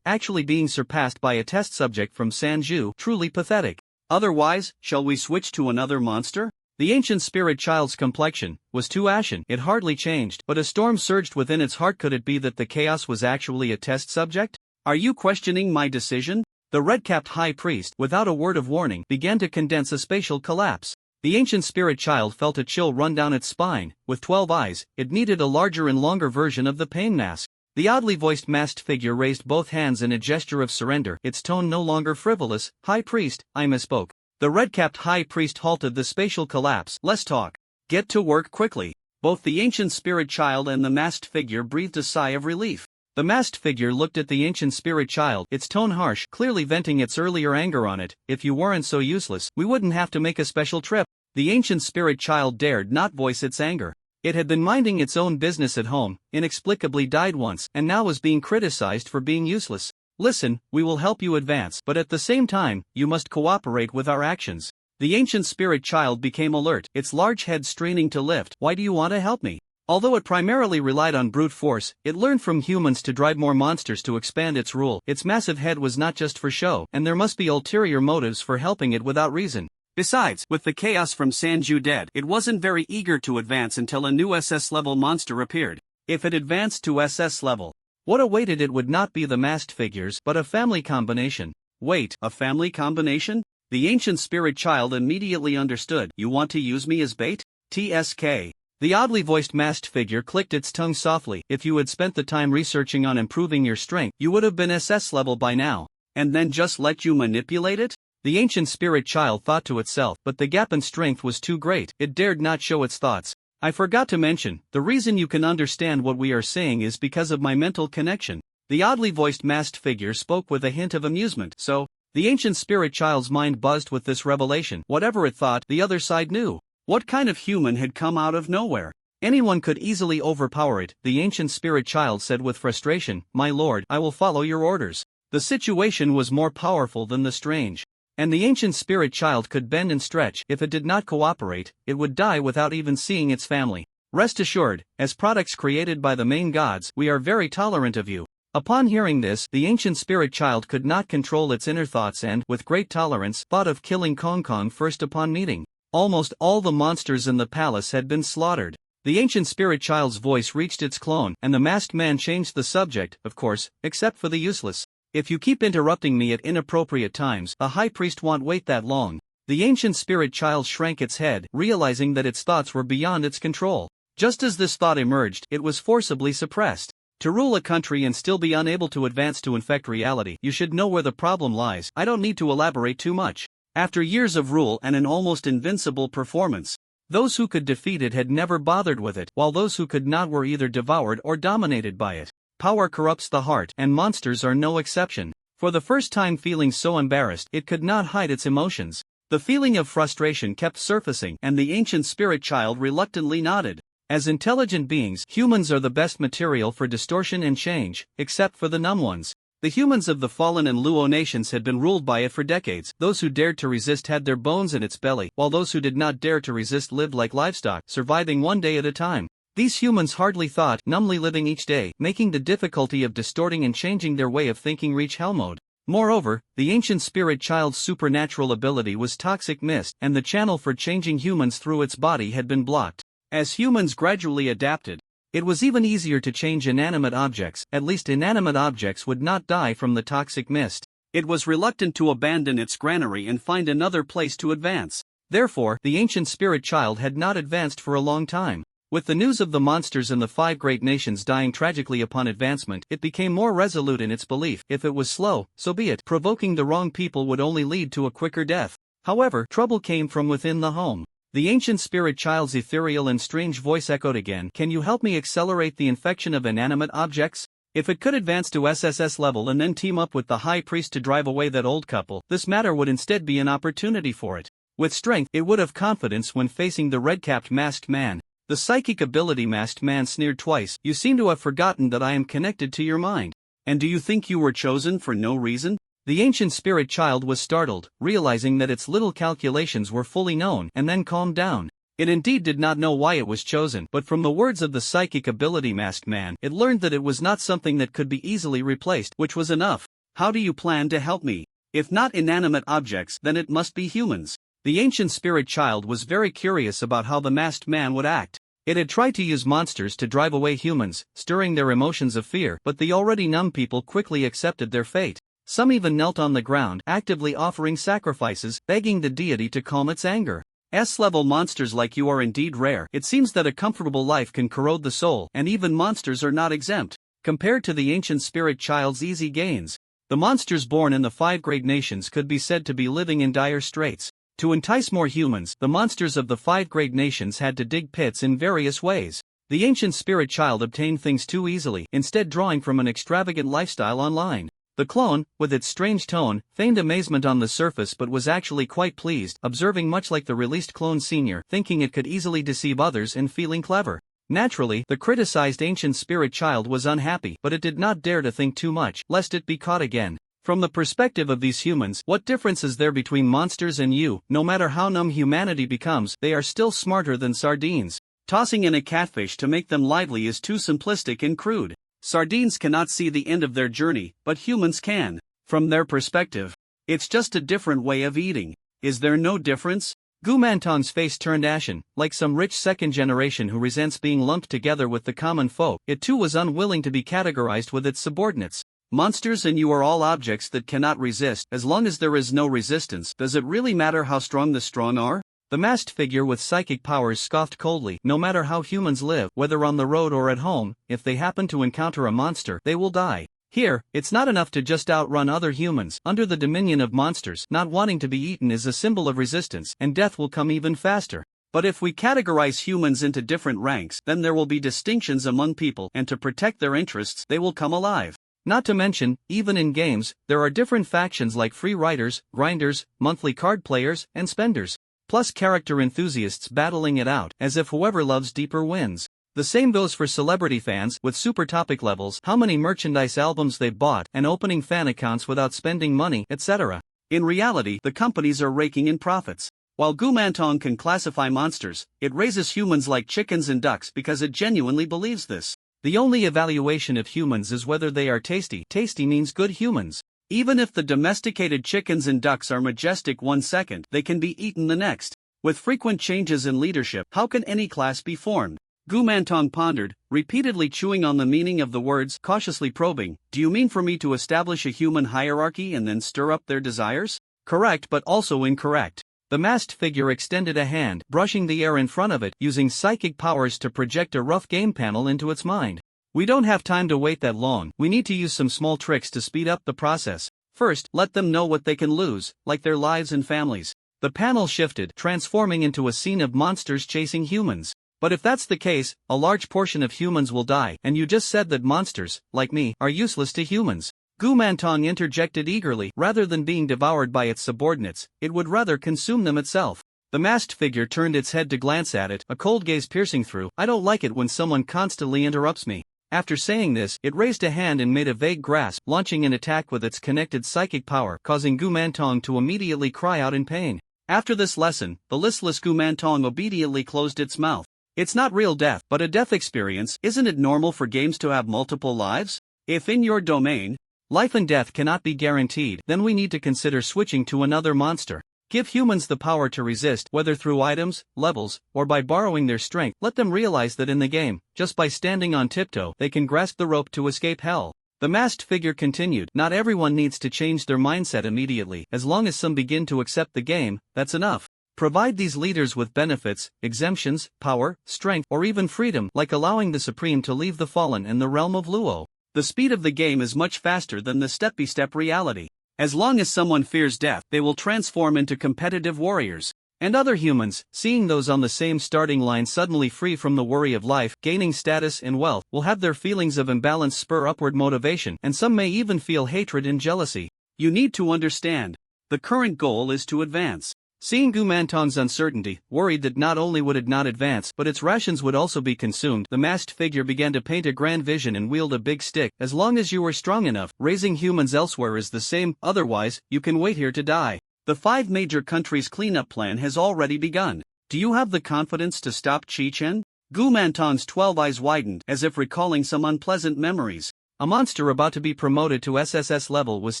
actually being surpassed by a test subject from Sanju, truly pathetic. Otherwise, shall we switch to another monster? The ancient spirit child's complexion was too ashen. It hardly changed, but a storm surged within its heart. Could it be that the chaos was actually a test subject? Are you questioning my decision? The red-capped high priest, without a word of warning, began to condense a spatial collapse. The ancient spirit child felt a chill run down its spine. With 12 eyes, it needed a larger and longer version of the pain mask. The oddly voiced masked figure raised both hands in a gesture of surrender, its tone no longer frivolous. High priest, I misspoke. The red-capped high priest halted the spatial collapse. Less talk. Get to work quickly. Both the ancient spirit child and the masked figure breathed a sigh of relief. The masked figure looked at the ancient spirit child, its tone harsh, clearly venting its earlier anger on it. If you weren't so useless, we wouldn't have to make a special trip. The ancient spirit child dared not voice its anger. It had been minding its own business at home, inexplicably died once, and now was being criticized for being useless. Listen, we will help you advance, but at the same time, you must cooperate with our actions. The ancient spirit child became alert, its large head straining to lift. Why do you want to help me? Although it primarily relied on brute force, it learned from humans to drive more monsters to expand its rule. Its massive head was not just for show, and there must be ulterior motives for helping it without reason. Besides, with the chaos from Sanju dead, it wasn't very eager to advance until a new SS-level monster appeared. If it advanced to SS level, what awaited it would not be the masked figures, but a family combination. Wait, a family combination? The ancient spirit child immediately understood. You want to use me as bait? TSK. The oddly voiced masked figure clicked its tongue softly. If you had spent the time researching on improving your strength, you would have been SS level by now. And then just let you manipulate it? The ancient spirit child thought to itself, but the gap in strength was too great. It dared not show its thoughts. I forgot to mention, the reason you can understand what we are saying is because of my mental connection. The oddly voiced masked figure spoke with a hint of amusement. So, the ancient spirit child's mind buzzed with this revelation. Whatever it thought, the other side knew. What kind of human had come out of nowhere? Anyone could easily overpower it, the ancient spirit child said with frustration. My lord, I will follow your orders. The situation was more powerful than the strange. And the ancient spirit child could bend and stretch. If it did not cooperate, it would die without even seeing its family. Rest assured, as products created by the main gods, we are very tolerant of you. Upon hearing this, the ancient spirit child could not control its inner thoughts and, with great tolerance, thought of killing Kong Kong first upon meeting. Almost all the monsters in the palace had been slaughtered. The ancient spirit child's voice reached its clone, and the masked man changed the subject, of course, except for the useless. If you keep interrupting me at inappropriate times, a high priest won't wait that long. The ancient spirit child shrank its head, realizing that its thoughts were beyond its control. Just as this thought emerged, it was forcibly suppressed. To rule a country and still be unable to advance to infect reality, you should know where the problem lies. I don't need to elaborate too much. After years of rule and an almost invincible performance, those who could defeat it had never bothered with it, while those who could not were either devoured or dominated by it. Power corrupts the heart, and monsters are no exception. For the first time feeling so embarrassed, it could not hide its emotions. The feeling of frustration kept surfacing, and the ancient spirit child reluctantly nodded. As intelligent beings, humans are the best material for distortion and change, except for the numb ones. The humans of the Fallen and Luo nations had been ruled by it for decades. Those who dared to resist had their bones in its belly, while those who did not dare to resist lived like livestock, surviving one day at a time. These humans hardly thought, numbly living each day, making the difficulty of distorting and changing their way of thinking reach hell mode. Moreover, the ancient spirit child's supernatural ability was toxic mist, and the channel for changing humans through its body had been blocked. As humans gradually adapted, it was even easier to change inanimate objects. At least inanimate objects would not die from the toxic mist. It was reluctant to abandon its granary and find another place to advance. Therefore, the ancient spirit child had not advanced for a long time. With the news of the monsters and the 5 great nations dying tragically upon advancement, it became more resolute in its belief. If it was slow, so be it. Provoking the wrong people would only lead to a quicker death. However, trouble came from within the home. The ancient spirit child's ethereal and strange voice echoed again. Can you help me accelerate the infection of inanimate objects? If it could advance to SSS level and then team up with the high priest to drive away that old couple, this matter would instead be an opportunity for it. With strength, it would have confidence when facing the red-capped masked man. The psychic ability masked man sneered twice. You seem to have forgotten that I am connected to your mind. And do you think you were chosen for no reason? The ancient spirit child was startled, realizing that its little calculations were fully known, and then calmed down. It indeed did not know why it was chosen, but from the words of the psychic ability masked man, it learned that it was not something that could be easily replaced, which was enough. How do you plan to help me? If not inanimate objects, then it must be humans. The ancient spirit child was very curious about how the masked man would act. It had tried to use monsters to drive away humans, stirring their emotions of fear, but the already numb people quickly accepted their fate. Some even knelt on the ground, actively offering sacrifices, begging the deity to calm its anger. S-level monsters like you are indeed rare. It seems that a comfortable life can corrode the soul, and even monsters are not exempt. Compared to the ancient spirit child's easy gains, the monsters born in the 5 great nations could be said to be living in dire straits. To entice more humans, the monsters of the 5 great nations had to dig pits in various ways. The ancient spirit child obtained things too easily, instead drawing from an extravagant lifestyle online. The clone, with its strange tone, feigned amazement on the surface but was actually quite pleased, observing much like the released clone senior, thinking it could easily deceive others and feeling clever. Naturally, the criticized ancient spirit child was unhappy, but it did not dare to think too much, lest it be caught again. From the perspective of these humans, what difference is there between monsters and you? No matter how numb humanity becomes, they are still smarter than sardines. Tossing in a catfish to make them lively is too simplistic and crude. Sardines cannot see the end of their journey, but humans can. From their perspective, it's just a different way of eating. Is there no difference? Gu Mantong's face turned ashen, like some rich second generation who resents being lumped together with the common folk. It too was unwilling to be categorized with its subordinates. Monsters and you are all objects that cannot resist. As long as there is no resistance, does it really matter how strong the strong are? The masked figure with psychic powers scoffed coldly. No matter how humans live, whether on the road or at home, if they happen to encounter a monster, they will die. Here, it's not enough to just outrun other humans. Under the dominion of monsters, not wanting to be eaten is a symbol of resistance, and death will come even faster. But if we categorize humans into different ranks, then there will be distinctions among people, and to protect their interests, they will come alive. Not to mention, even in games, there are different factions like free riders, grinders, monthly card players, and spenders. Plus character enthusiasts battling it out, as if whoever loves deeper wins. The same goes for celebrity fans, with super topic levels, how many merchandise albums they've bought, and opening fan accounts without spending money, etc. In reality, the companies are raking in profits. While Gu Mantong can classify monsters, it raises humans like chickens and ducks because it genuinely believes this. The only evaluation of humans is whether they are tasty. Tasty means good humans. Even if the domesticated chickens and ducks are majestic 1 second, they can be eaten the next. With frequent changes in leadership, how can any class be formed? Gu Mantong pondered, repeatedly chewing on the meaning of the words, cautiously probing. Do you mean for me to establish a human hierarchy and then stir up their desires? Correct, but also incorrect. The masked figure extended a hand, brushing the air in front of it, using psychic powers to project a rough game panel into its mind. We don't have time to wait that long. We need to use some small tricks to speed up the process. First, let them know what they can lose, like their lives and families. The panel shifted, transforming into a scene of monsters chasing humans. But if that's the case, a large portion of humans will die, and you just said that monsters, like me, are useless to humans. Gu Mantong interjected eagerly. Rather than being devoured by its subordinates, it would rather consume them itself. The masked figure turned its head to glance at it, a cold gaze piercing through. I don't like it when someone constantly interrupts me. After saying this, it raised a hand and made a vague grasp, launching an attack with its connected psychic power, causing Gu Mantong to immediately cry out in pain. After this lesson, the listless Gu Mantong obediently closed its mouth. It's not real death, but a death experience. Isn't it normal for games to have multiple lives? If in your domain, Life and death cannot be guaranteed, then we need to consider switching to another monster. Give humans the power to resist, whether through items, levels, or by borrowing their strength. Let them realize that in the game, just by standing on tiptoe, they can grasp the rope to escape hell. The masked figure continued, not everyone needs to change their mindset immediately. As long as some begin to accept the game, that's enough. Provide these leaders with benefits, exemptions, power, strength, or even freedom, like allowing the Supreme to leave the Fallen in the realm of Luo. The speed of the game is much faster than the step-by-step reality. As long as someone fears death, they will transform into competitive warriors. And other humans, seeing those on the same starting line suddenly free from the worry of life, gaining status and wealth, will have their feelings of imbalance spur upward motivation, and some may even feel hatred and jealousy. You need to understand. The current goal is to advance. Seeing Gumantong's uncertainty, worried that not only would it not advance, but its rations would also be consumed, the masked figure began to paint a grand vision and wield a big stick. As long as you are strong enough, raising humans elsewhere is the same, otherwise, you can wait here to die. The 5 major countries cleanup plan has already begun. Do you have the confidence to stop Chi-Chen? Gumantong's 12 eyes widened, as if recalling some unpleasant memories. A monster about to be promoted to SSS level was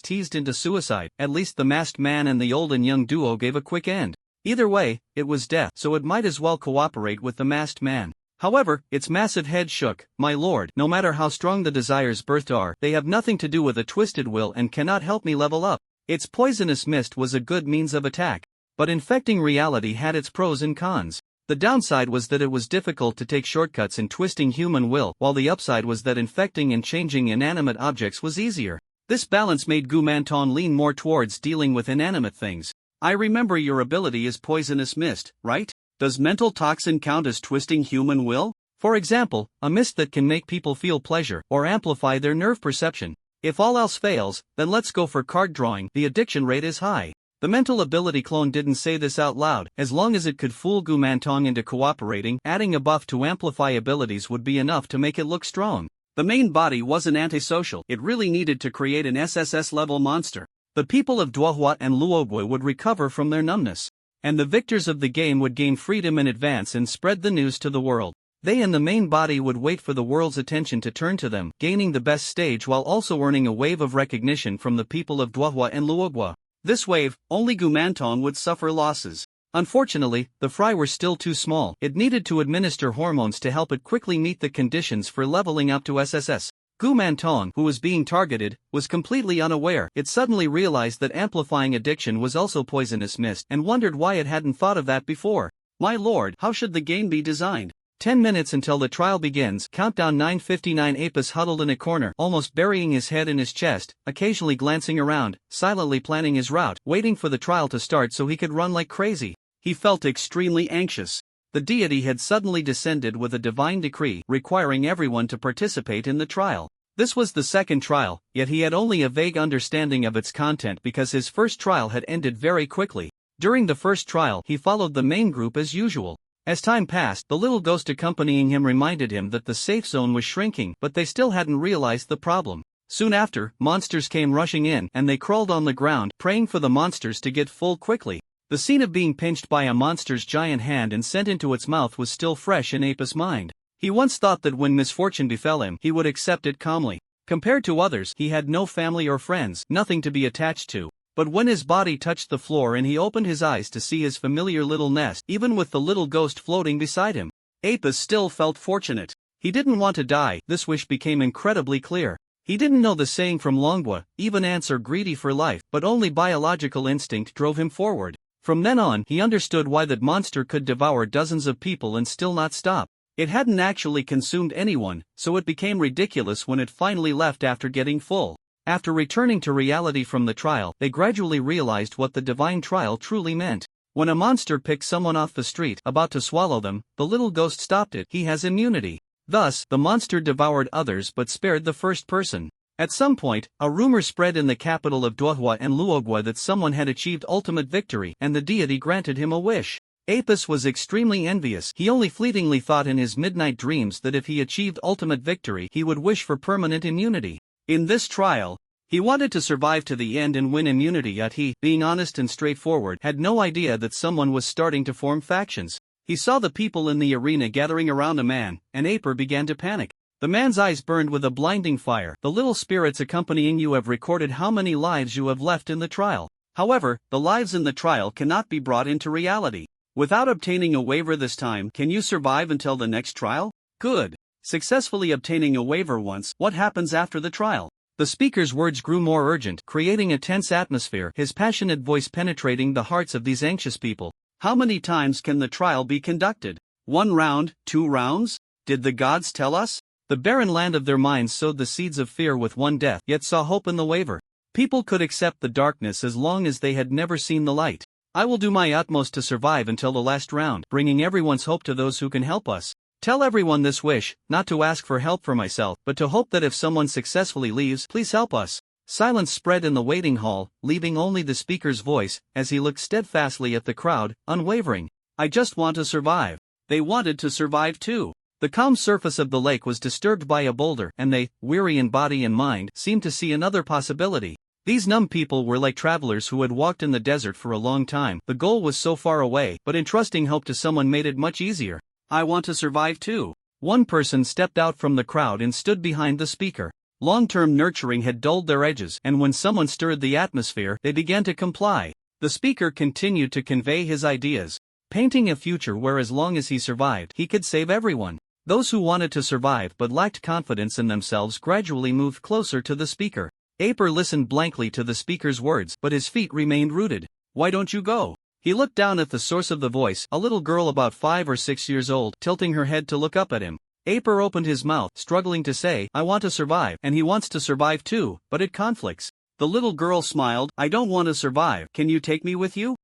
teased into suicide. At least the masked man and the old and young duo gave a quick end. Either way, it was death, so it might as well cooperate with the masked man. However, its massive head shook. My lord, no matter how strong the desires birthed are, they have nothing to do with a twisted will and cannot help me level up. Its poisonous mist was a good means of attack. But infecting reality had its pros and cons. The downside was that it was difficult to take shortcuts in twisting human will, while the upside was that infecting and changing inanimate objects was easier. This balance made Gumantong lean more towards dealing with inanimate things. I remember your ability is poisonous mist, right? Does mental toxin count as twisting human will? For example, a mist that can make people feel pleasure, or amplify their nerve perception. If all else fails, then let's go for card drawing. The addiction rate is high. The mental ability clone didn't say this out loud. As long as it could fool Gumantong into cooperating, adding a buff to amplify abilities would be enough to make it look strong. The main body wasn't antisocial. It really needed to create an SSS level monster. The people of Duohua and Luogui would recover from their numbness. And the victors of the game would gain freedom in advance and spread the news to the world. They and the main body would wait for the world's attention to turn to them, gaining the best stage while also earning a wave of recognition from the people of Duohua and Luogua. This wave, only Gumantong would suffer losses. Unfortunately, the fry were still too small. It needed to administer hormones to help it quickly meet the conditions for leveling up to SSS. Gumantong, who was being targeted, was completely unaware. It suddenly realized that amplifying addiction was also poisonous mist and wondered why it hadn't thought of that before. My lord, how should the game be designed? 10 minutes until the trial begins. Countdown 9:59. Apis huddled in a corner, almost burying his head in his chest, occasionally glancing around, silently planning his route, waiting for the trial to start so he could run like crazy. He felt extremely anxious. The deity had suddenly descended with a divine decree requiring everyone to participate in the trial. This was the second trial, yet he had only a vague understanding of its content because his first trial had ended very quickly. During the first trial, he followed the main group as usual. As time passed, the little ghost accompanying him reminded him that the safe zone was shrinking, but they still hadn't realized the problem. Soon after, monsters came rushing in, and they crawled on the ground, praying for the monsters to get full quickly. The scene of being pinched by a monster's giant hand and sent into its mouth was still fresh in Apis' mind. He once thought that when misfortune befell him, he would accept it calmly. Compared to others, he had no family or friends, nothing to be attached to. But when his body touched the floor and he opened his eyes to see his familiar little nest, even with the little ghost floating beside him, Apis still felt fortunate. He didn't want to die. This wish became incredibly clear. He didn't know the saying from Longwa, even ants are greedy for life, but only biological instinct drove him forward. From then on, he understood why that monster could devour dozens of people and still not stop. It hadn't actually consumed anyone, so it became ridiculous when it finally left after getting full. After returning to reality from the trial, they gradually realized what the divine trial truly meant. When a monster picked someone off the street, about to swallow them, the little ghost stopped it. He has immunity. Thus, the monster devoured others but spared the first person. At some point, a rumor spread in the capital of Duohua and Luogua that someone had achieved ultimate victory, and the deity granted him a wish. Apis was extremely envious. He only fleetingly thought in his midnight dreams that if he achieved ultimate victory, he would wish for permanent immunity. In this trial, he wanted to survive to the end and win immunity, yet he, being honest and straightforward, had no idea that someone was starting to form factions. He saw the people in the arena gathering around a man, and Aper began to panic. The man's eyes burned with a blinding fire. The little spirits accompanying you have recorded how many lives you have left in the trial. However, the lives in the trial cannot be brought into reality. Without obtaining a waiver this time, can you survive until the next trial? Good. Successfully obtaining a waiver once, what happens after the trial? The speaker's words grew more urgent, creating a tense atmosphere, his passionate voice penetrating the hearts of these anxious people. How many times can the trial be conducted? 1 round, 2 rounds? Did the gods tell us? The barren land of their minds sowed the seeds of fear with one death, yet saw hope in the waiver. People could accept the darkness as long as they had never seen the light. I will do my utmost to survive until the last round, bringing everyone's hope to those who can help us. Tell everyone this wish, not to ask for help for myself, but to hope that if someone successfully leaves, please help us. Silence spread in the waiting hall, leaving only the speaker's voice, as he looked steadfastly at the crowd, unwavering. I just want to survive. They wanted to survive too. The calm surface of the lake was disturbed by a boulder, and they, weary in body and mind, seemed to see another possibility. These numb people were like travelers who had walked in the desert for a long time. The goal was so far away, but entrusting hope to someone made it much easier. I want to survive too. One person stepped out from the crowd and stood behind the speaker. Long-term nurturing had dulled their edges, and when someone stirred the atmosphere, they began to comply. The speaker continued to convey his ideas, painting a future where as long as he survived, he could save everyone. Those who wanted to survive but lacked confidence in themselves gradually moved closer to the speaker. Aper listened blankly to the speaker's words, but his feet remained rooted. Why don't you go? He looked down at the source of the voice, a little girl about 5 or 6 years old, tilting her head to look up at him. Aper opened his mouth, struggling to say, I want to survive, and he wants to survive too, but it conflicts. The little girl smiled, I don't want to survive, can you take me with you?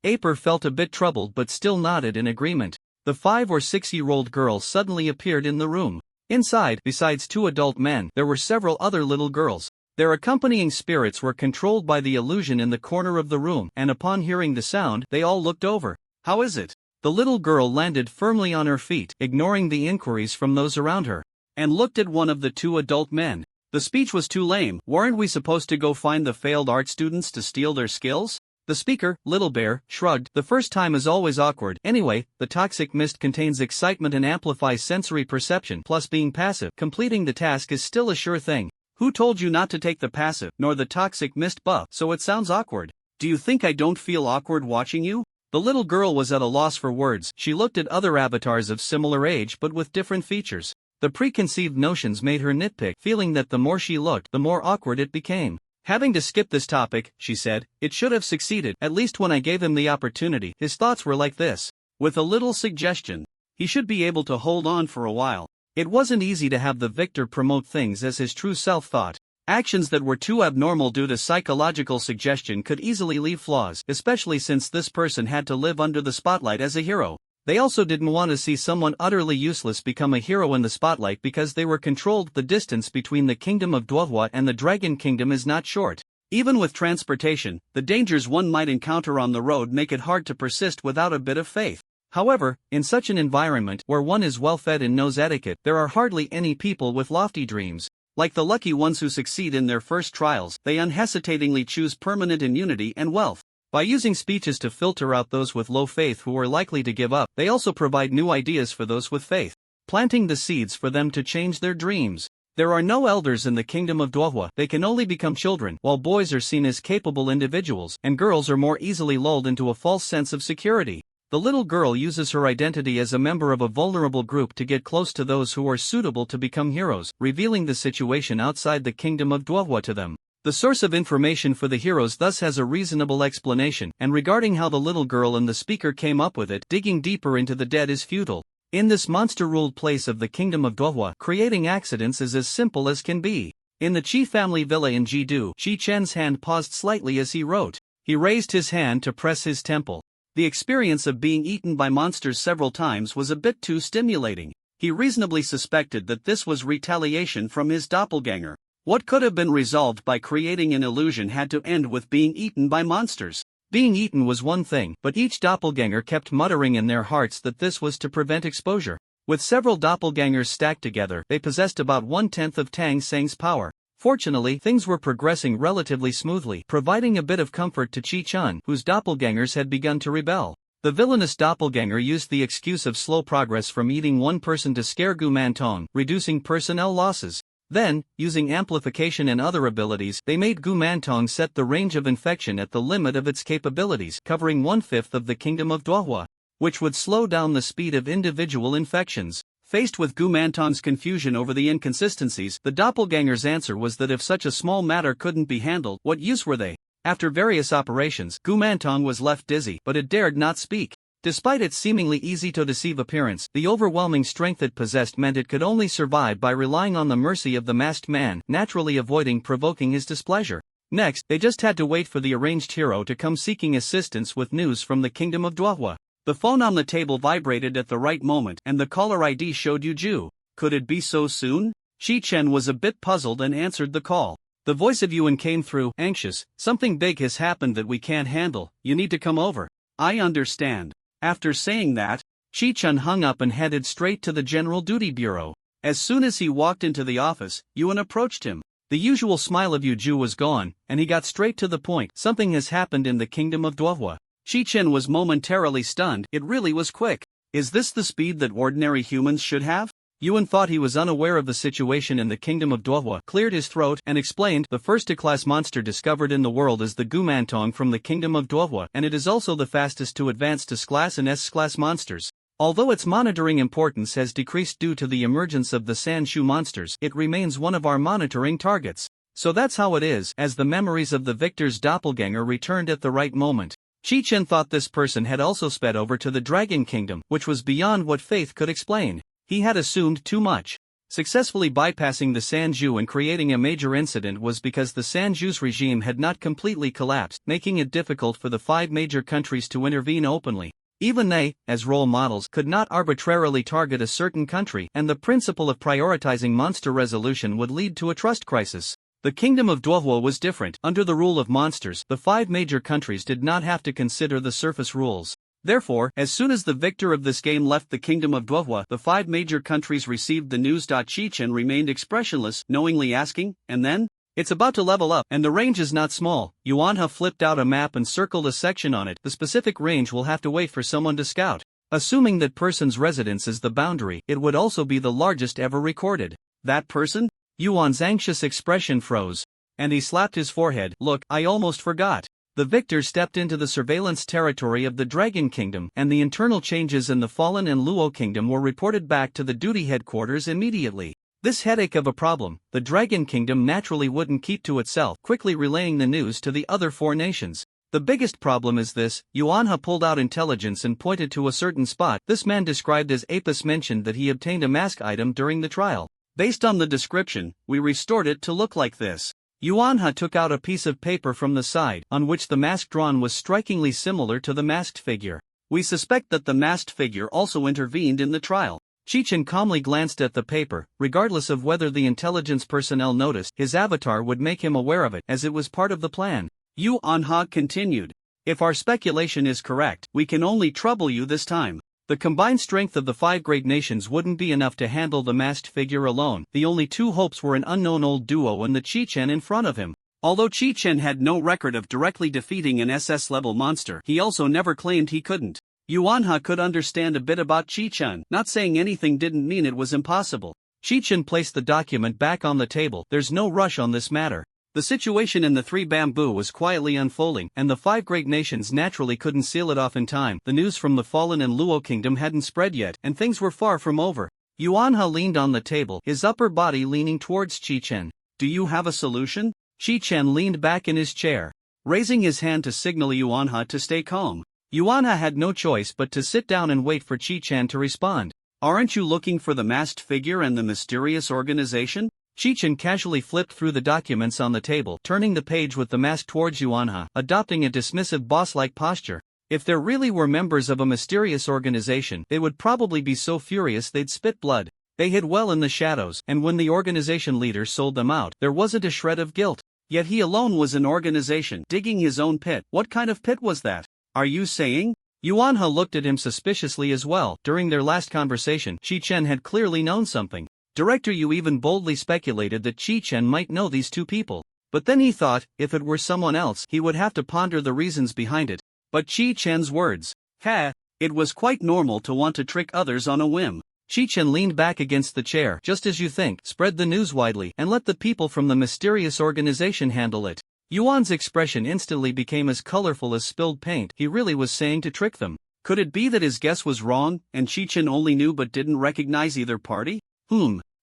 Aper felt a bit troubled but still nodded in agreement. The 5 or 6-year-old girl suddenly appeared in the room. Inside, besides 2 adult men, there were several other little girls. Their accompanying spirits were controlled by the illusion in the corner of the room, and upon hearing the sound, they all looked over. How is it? The little girl landed firmly on her feet, ignoring the inquiries from those around her, and looked at one of the 2 adult men. The speech was too lame. Weren't we supposed to go find the failed art students to steal their skills? The speaker, Little Bear, shrugged. The first time is always awkward. Anyway, the toxic mist contains excitement and amplifies sensory perception, plus being passive. Completing the task is still a sure thing. Who told you not to take the passive, nor the toxic mist buff, so it sounds awkward? Do you think I don't feel awkward watching you? The little girl was at a loss for words. She looked at other avatars of similar age but with different features. The preconceived notions made her nitpick, feeling that the more she looked, the more awkward it became. Having to skip this topic, she said, it should have succeeded, at least when I gave him the opportunity. His thoughts were like this. With a little suggestion, he should be able to hold on for a while. It wasn't easy to have the victor promote things as his true self thought. Actions that were too abnormal due to psychological suggestion could easily leave flaws, especially since this person had to live under the spotlight as a hero. They also didn't want to see someone utterly useless become a hero in the spotlight because they were controlled. The distance between the kingdom of Dwahwa and the dragon kingdom is not short. Even with transportation, the dangers one might encounter on the road make it hard to persist without a bit of faith. However, in such an environment where one is well fed and knows etiquette, there are hardly any people with lofty dreams. Like the lucky ones who succeed in their first trials, they unhesitatingly choose permanent immunity and wealth. By using speeches to filter out those with low faith who are likely to give up, they also provide new ideas for those with faith, planting the seeds for them to change their dreams. There are no elders in the kingdom of Dwahwa. They can only become children, while boys are seen as capable individuals, and girls are more easily lulled into a false sense of security. The little girl uses her identity as a member of a vulnerable group to get close to those who are suitable to become heroes, revealing the situation outside the kingdom of Dwahwa to them. The source of information for the heroes thus has a reasonable explanation, and regarding how the little girl and the speaker came up with it, digging deeper into the dead is futile. In this monster-ruled place of the kingdom of Dwahwa, creating accidents is as simple as can be. In the Chi family villa in Jidu, Chi Chen's hand paused slightly as he wrote. He raised his hand to press his temple. The experience of being eaten by monsters several times was a bit too stimulating. He reasonably suspected that this was retaliation from his doppelganger. What could have been resolved by creating an illusion had to end with being eaten by monsters. Being eaten was one thing, but each doppelganger kept muttering in their hearts that this was to prevent exposure. With several doppelgangers stacked together, they possessed about 1/10 of Tang Seng's power. Fortunately, things were progressing relatively smoothly, providing a bit of comfort to Chi Chun, whose doppelgangers had begun to rebel. The villainous doppelganger used the excuse of slow progress from eating one person to scare Gu Mantong, reducing personnel losses. Then, using amplification and other abilities, they made Gu Mantong set the range of infection at the limit of its capabilities, covering 1/5 of the kingdom of Duohua, which would slow down the speed of individual infections. Faced with Gu Mantong's confusion over the inconsistencies, the doppelganger's answer was that if such a small matter couldn't be handled, what use were they? After various operations, Gu Mantong was left dizzy, but it dared not speak. Despite its seemingly easy-to-deceive appearance, the overwhelming strength it possessed meant it could only survive by relying on the mercy of the masked man, naturally avoiding provoking his displeasure. Next, they just had to wait for the arranged hero to come seeking assistance with news from the kingdom of Duohua. The phone on the table vibrated at the right moment, and the caller ID showed Yuju. Could it be so soon? Chi-Chen was a bit puzzled and answered the call. The voice of Yuan came through, anxious. Something big has happened that we can't handle, you need to come over. I understand. After saying that, Chi-Chen hung up and headed straight to the General Duty Bureau. As soon as he walked into the office, Yuan approached him. The usual smile of Yuju was gone, and he got straight to the point. Something has happened in the kingdom of Duohua. Chi-Chen was momentarily stunned. It really was quick. Is this the speed that ordinary humans should have? Yuan thought he was unaware of the situation in the kingdom of Duohua, cleared his throat, and explained, the first-class monster discovered in the world is the Gu Mantong from the kingdom of Duohua, and it is also the fastest to advance to S-class and S-class monsters. Although its monitoring importance has decreased due to the emergence of the Sanshu monsters, it remains one of our monitoring targets. So that's how it is, as the memories of the victor's doppelganger returned at the right moment. Chi-Chen thought this person had also sped over to the Dragon Kingdom, which was beyond what faith could explain. He had assumed too much. Successfully bypassing the Sanju and creating a major incident was because the Sanju's regime had not completely collapsed, making it difficult for the 5 major countries to intervene openly. Even they, as role models, could not arbitrarily target a certain country, and the principle of prioritizing monster resolution would lead to a trust crisis. The kingdom of Duohua was different. Under the rule of monsters, the 5 major countries did not have to consider the surface rules. Therefore, as soon as the victor of this game left the kingdom of Duohua, the 5 major countries received the news. Chi-Chen remained expressionless, knowingly asking, and then? It's about to level up, and the range is not small. Yuanha flipped out a map and circled a section on it. The specific range will have to wait for someone to scout. Assuming that person's residence is the boundary, it would also be the largest ever recorded. That person? Yuan's anxious expression froze. And he slapped his forehead. Look, I almost forgot. The victor stepped into the surveillance territory of the Dragon Kingdom, and the internal changes in the Fallen and Luo Kingdom were reported back to the duty headquarters immediately. This headache of a problem, the Dragon Kingdom naturally wouldn't keep to itself, quickly relaying the news to the other 4 nations. The biggest problem is this. Yuanha pulled out intelligence and pointed to a certain spot. This man described as Apis mentioned that he obtained a mask item during the trial. Based on the description, we restored it to look like this. Yuanha took out a piece of paper from the side, on which the mask drawn was strikingly similar to the masked figure. We suspect that the masked figure also intervened in the trial. Chi-Chen calmly glanced at the paper. Regardless of whether the intelligence personnel noticed, his avatar would make him aware of it, as it was part of the plan. Yuanha continued. If our speculation is correct, we can only trouble you this time. The combined strength of the 5 great nations wouldn't be enough to handle the masked figure alone. The only 2 hopes were an unknown old duo and the Chi-Chen in front of him. Although Chi-Chen had no record of directly defeating an SS-level monster, he also never claimed he couldn't. Yuanha could understand a bit about Chi-Chen. Not saying anything didn't mean it was impossible. Chi-Chen placed the document back on the table. There's no rush on this matter. The situation in the 3 Bamboo was quietly unfolding, and the 5 great nations naturally couldn't seal it off in time. The news from the Fallen and Luo Kingdom hadn't spread yet, and things were far from over. Yuanha leaned on the table, his upper body leaning towards Chi-Chen. Do you have a solution? Chi-Chen leaned back in his chair, raising his hand to signal Yuanha to stay calm. Yuanha had no choice but to sit down and wait for Chi-Chen to respond. Aren't you looking for the masked figure and the mysterious organization? Chi-Chen casually flipped through the documents on the table, turning the page with the mask towards Yuanha, adopting a dismissive boss-like posture. If there really were members of a mysterious organization, they would probably be so furious they'd spit blood. They hid well in the shadows, and when the organization leader sold them out, there wasn't a shred of guilt. Yet he alone was an organization, digging his own pit. What kind of pit was that? Are you saying? Yuanha looked at him suspiciously as well. During their last conversation, Chi-Chen had clearly known something. Director Yu even boldly speculated that Chi-Chen might know these 2 people. But then he thought, if it were someone else, he would have to ponder the reasons behind it. But Chi-Chen's words. Ha! It was quite normal to want to trick others on a whim. Chi-Chen leaned back against the chair. Just as you think, spread the news widely and let the people from the mysterious organization handle it. Yuan's expression instantly became as colorful as spilled paint. He really was saying to trick them. Could it be that his guess was wrong, and Chi-Chen only knew but didn't recognize either party?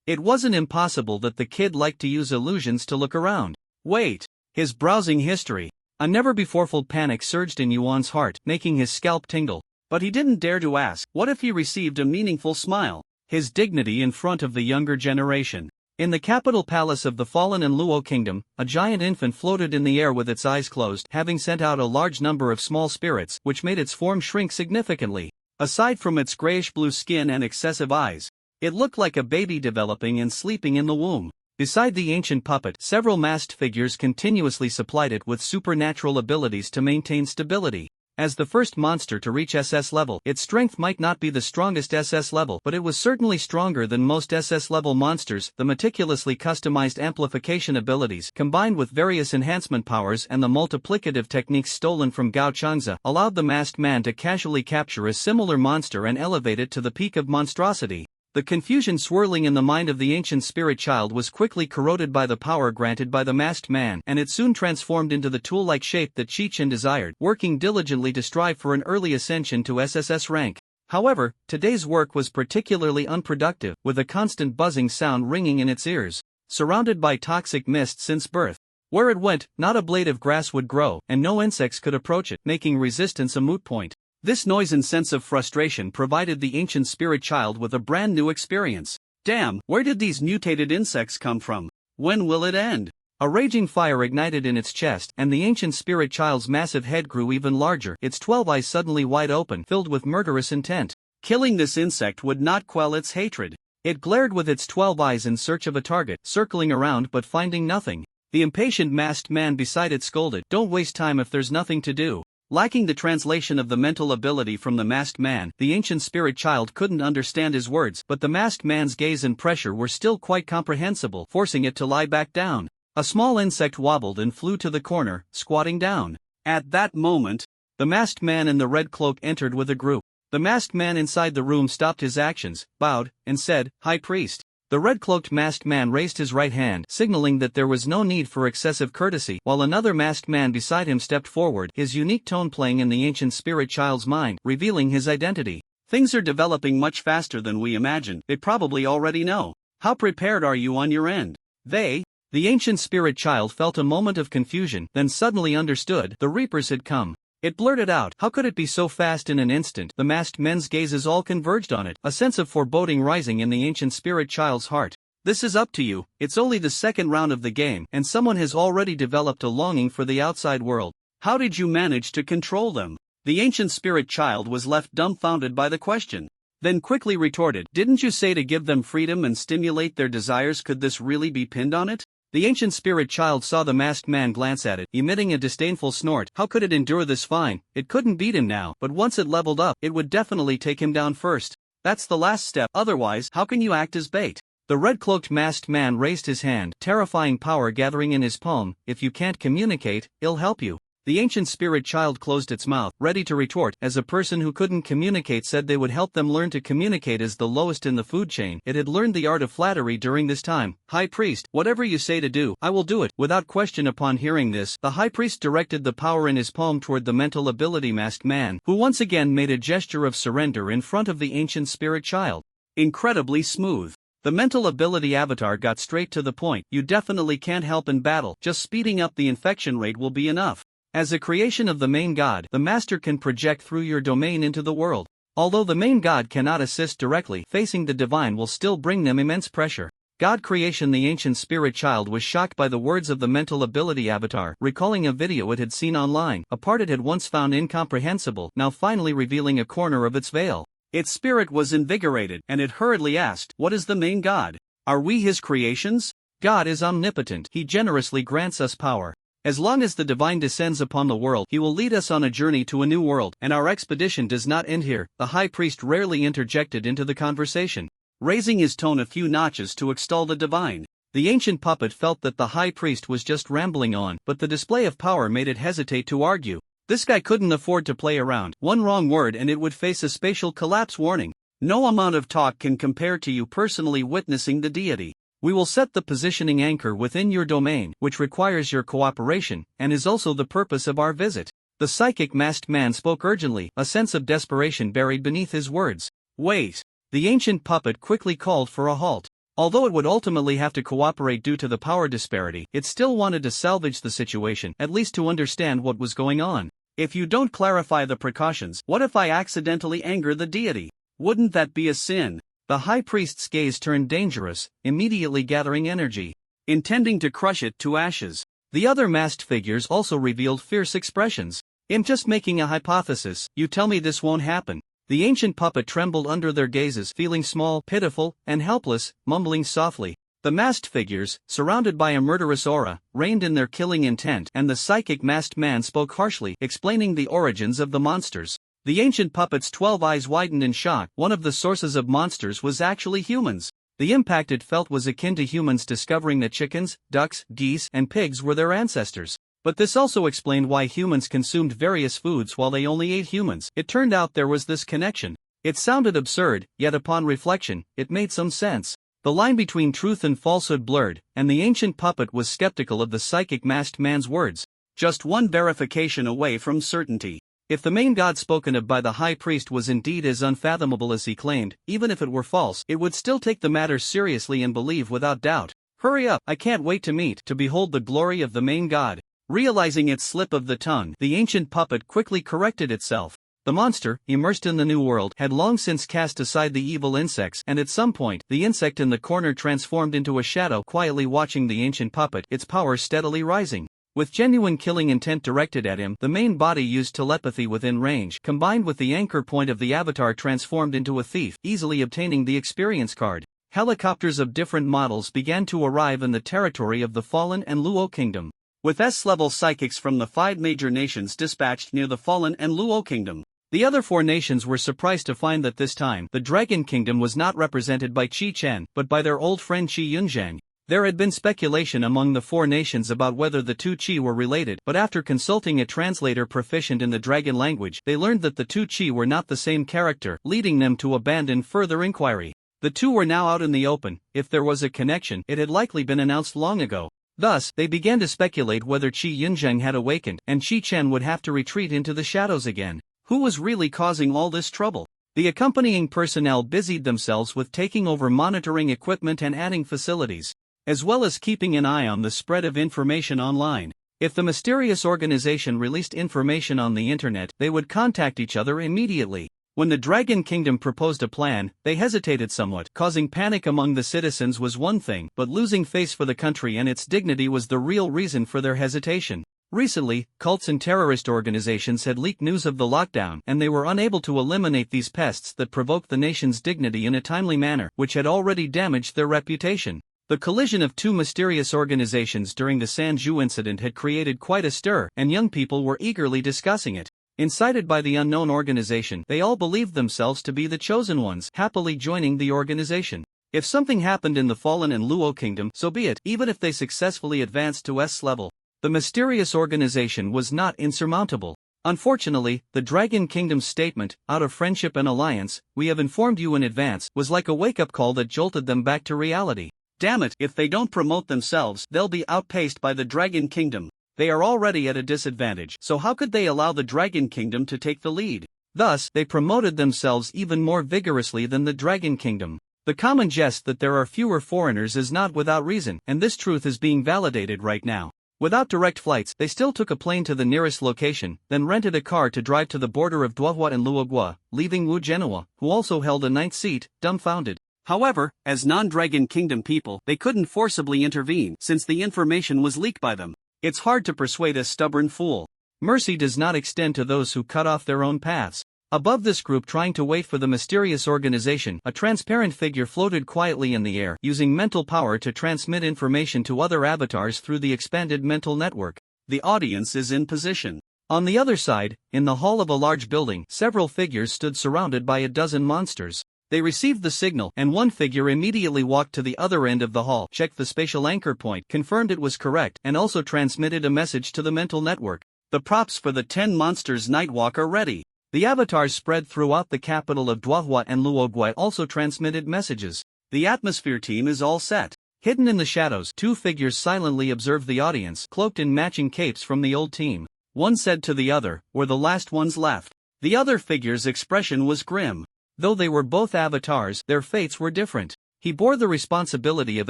It wasn't impossible that the kid liked to use illusions to look around. Wait, his browsing history. A never-before-felt panic surged in Yuan's heart, making his scalp tingle. But he didn't dare to ask. What if he received a meaningful smile? His dignity in front of the younger generation. In the capital palace of the fallen and Luo kingdom, a giant infant floated in the air with its eyes closed, having sent out a large number of small spirits, which made its form shrink significantly. Aside from its grayish-blue skin and excessive eyes, it looked like a baby developing and sleeping in the womb. Beside the ancient puppet, several masked figures continuously supplied it with supernatural abilities to maintain stability. As the first monster to reach SS level, its strength might not be the strongest SS level, but it was certainly stronger than most SS level monsters. The meticulously customized amplification abilities, combined with various enhancement powers and the multiplicative techniques stolen from Gao Changza, allowed the masked man to casually capture a similar monster and elevate it to the peak of monstrosity. The confusion swirling in the mind of the ancient spirit child was quickly corroded by the power granted by the masked man, and it soon transformed into the tool-like shape that Chi-Chen desired, working diligently to strive for an early ascension to SSS rank. However, today's work was particularly unproductive, with a constant buzzing sound ringing in its ears. Surrounded by toxic mist since birth, where it went, not a blade of grass would grow, and no insects could approach it, making resistance a moot point. This noise and sense of frustration provided the ancient spirit child with a brand new experience. Damn, where did these mutated insects come from? When will it end? A raging fire ignited in its chest, and the ancient spirit child's massive head grew even larger, its 12 eyes suddenly wide open, filled with murderous intent. Killing this insect would not quell its hatred. It glared with its 12 eyes in search of a target, circling around but finding nothing. The impatient masked man beside it scolded, "Don't waste time if there's nothing to do." Lacking the translation of the mental ability from the masked man, the ancient spirit child couldn't understand his words, but the masked man's gaze and pressure were still quite comprehensible, forcing it to lie back down. A small insect wobbled and flew to the corner, squatting down. At that moment, the masked man in the red cloak entered with a group. The masked man inside the room stopped his actions, bowed, and said, "High Priest." The red-cloaked masked man raised his right hand, signaling that there was no need for excessive courtesy, while another masked man beside him stepped forward, his unique tone playing in the ancient spirit child's mind, revealing his identity. Things are developing much faster than we imagined. They probably already know. How prepared are you on your end? The ancient spirit child felt a moment of confusion, then suddenly understood. The Reapers had come. It blurted out, "How could it be so fast in an instant?" The masked men's gazes all converged on it, a sense of foreboding rising in the ancient spirit child's heart. "This is up to you. It's only the second round of the game, and someone has already developed a longing for the outside world. How did you manage to control them?" The ancient spirit child was left dumbfounded by the question. Then quickly retorted, "Didn't you say to give them freedom and stimulate their desires? Could this really be pinned on it?" The ancient spirit child saw the masked man glance at it, emitting a disdainful snort. How could it endure this? Fine, it couldn't beat him now, but once it leveled up, it would definitely take him down first. That's the last step, otherwise, how can you act as bait? The red-cloaked masked man raised his hand, terrifying power gathering in his palm. "If you can't communicate, I'll help you." The ancient spirit child closed its mouth, ready to retort, as a person who couldn't communicate said they would help them learn to communicate as the lowest in the food chain. It had learned the art of flattery during this time. "High Priest, whatever you say to do, I will do it." Without question, upon hearing this, the High Priest directed the power in his palm toward the mental ability masked man, who once again made a gesture of surrender in front of the ancient spirit child. Incredibly smooth. The mental ability avatar got straight to the point. "You definitely can't help in battle, just speeding up the infection rate will be enough. As a creation of the main god, the master can project through your domain into the world. Although the main god cannot assist directly, facing the divine will still bring them immense pressure." God creation. The ancient spirit child was shocked by the words of the mental ability avatar, recalling a video it had seen online, a part it had once found incomprehensible, now finally revealing a corner of its veil. Its spirit was invigorated, and it hurriedly asked, "What is the main god? Are we his creations?" God is omnipotent. He generously grants us power. As long as the divine descends upon the world, he will lead us on a journey to a new world, and our expedition does not end here. The high priest rarely interjected into the conversation, raising his tone a few notches to extol the divine. The ancient puppet felt that the high priest was just rambling on, but the display of power made it hesitate to argue. This guy couldn't afford to play around. One wrong word and it would face a spatial collapse warning. No amount of talk can compare to you personally witnessing the deity. We will set the positioning anchor within your domain, which requires your cooperation, and is also the purpose of our visit. The psychic masked man spoke urgently, a sense of desperation buried beneath his words. Wait. The ancient puppet quickly called for a halt. Although it would ultimately have to cooperate due to the power disparity, it still wanted to salvage the situation, at least to understand what was going on. If you don't clarify the precautions, what if I accidentally anger the deity? Wouldn't that be a sin? The high priest's gaze turned dangerous, immediately gathering energy, intending to crush it to ashes. The other masked figures also revealed fierce expressions. I'm just making a hypothesis, you tell me this won't happen. The ancient puppet trembled under their gazes, feeling small, pitiful, and helpless, mumbling softly. The masked figures, surrounded by a murderous aura, reined in their killing intent, and the psychic masked man spoke harshly, explaining the origins of the monsters. The ancient puppet's 12 eyes widened in shock. One of the sources of monsters was actually humans. The impact it felt was akin to humans discovering that chickens, ducks, geese, and pigs were their ancestors. But this also explained why humans consumed various foods while they only ate humans. It turned out there was this connection. It sounded absurd, yet upon reflection, it made some sense. The line between truth and falsehood blurred, and the ancient puppet was skeptical of the psychic masked man's words. Just one verification away from certainty. If the main god spoken of by the high priest was indeed as unfathomable as he claimed, even if it were false, it would still take the matter seriously and believe without doubt. Hurry up, I can't wait to behold the glory of the main god. Realizing its slip of the tongue, the ancient puppet quickly corrected itself. The monster, immersed in the new world, had long since cast aside the evil insects, and at some point, the insect in the corner transformed into a shadow, quietly watching the ancient puppet, its power steadily rising. With genuine killing intent directed at him, the main body used telepathy within range, combined with the anchor point of the avatar transformed into a thief, easily obtaining the experience card. Helicopters of different models began to arrive in the territory of the Fallen and Luo Kingdom, with S-level psychics from the 5 major nations dispatched near the Fallen and Luo Kingdom. The other 4 nations were surprised to find that this time, the Dragon Kingdom was not represented by Qi Chen, but by their old friend Qi Yunzhang. There had been speculation among the 4 nations about whether the two Qi were related, but after consulting a translator proficient in the dragon language, they learned that the two Qi were not the same character, leading them to abandon further inquiry. The two were now out in the open. If there was a connection, it had likely been announced long ago. Thus, they began to speculate whether Qi Yunzheng had awakened, and Qi Chen would have to retreat into the shadows again. Who was really causing all this trouble? The accompanying personnel busied themselves with taking over monitoring equipment and adding facilities, as well as keeping an eye on the spread of information online. If the mysterious organization released information on the internet, they would contact each other immediately. When the Dragon Kingdom proposed a plan, they hesitated somewhat. Causing panic among the citizens was one thing, but losing face for the country and its dignity was the real reason for their hesitation. Recently, cults and terrorist organizations had leaked news of the lockdown, and they were unable to eliminate these pests that provoked the nation's dignity in a timely manner, which had already damaged their reputation. The collision of 2 mysterious organizations during the Sanju incident had created quite a stir, and young people were eagerly discussing it. Incited by the unknown organization, they all believed themselves to be the chosen ones, happily joining the organization. If something happened in the Fallen and Luo Kingdom, so be it, even if they successfully advanced to S level. The mysterious organization was not insurmountable. Unfortunately, the Dragon Kingdom's statement, "Out of friendship and alliance, we have informed you in advance," was like a wake-up call that jolted them back to reality. Damn it, if they don't promote themselves, they'll be outpaced by the Dragon Kingdom. They are already at a disadvantage, so how could they allow the Dragon Kingdom to take the lead? Thus, they promoted themselves even more vigorously than the Dragon Kingdom. The common jest that there are fewer foreigners is not without reason, and this truth is being validated right now. Without direct flights, they still took a plane to the nearest location, then rented a car to drive to the border of Duohua and Luohua, leaving Wu Genoa, who also held a 9th seat, dumbfounded. However, as non-Dragon Kingdom people, they couldn't forcibly intervene since the information was leaked by them. It's hard to persuade a stubborn fool. Mercy does not extend to those who cut off their own paths. Above this group trying to wait for the mysterious organization, a transparent figure floated quietly in the air, using mental power to transmit information to other avatars through the expanded mental network. The audience is in position. On the other side, in the hall of a large building, several figures stood surrounded by a dozen monsters. They received the signal, and one figure immediately walked to the other end of the hall, checked the spatial anchor point, confirmed it was correct, and also transmitted a message to the mental network. The props for the 10 Monsters Nightwalk are ready. The avatars spread throughout the capital of Dwahua and Luoguai also transmitted messages. The atmosphere team is all set. Hidden in the shadows, two figures silently observed the audience, cloaked in matching capes from the old team. One said to the other, "We're the last ones left." The other figure's expression was grim. Though they were both avatars, their fates were different. He bore the responsibility of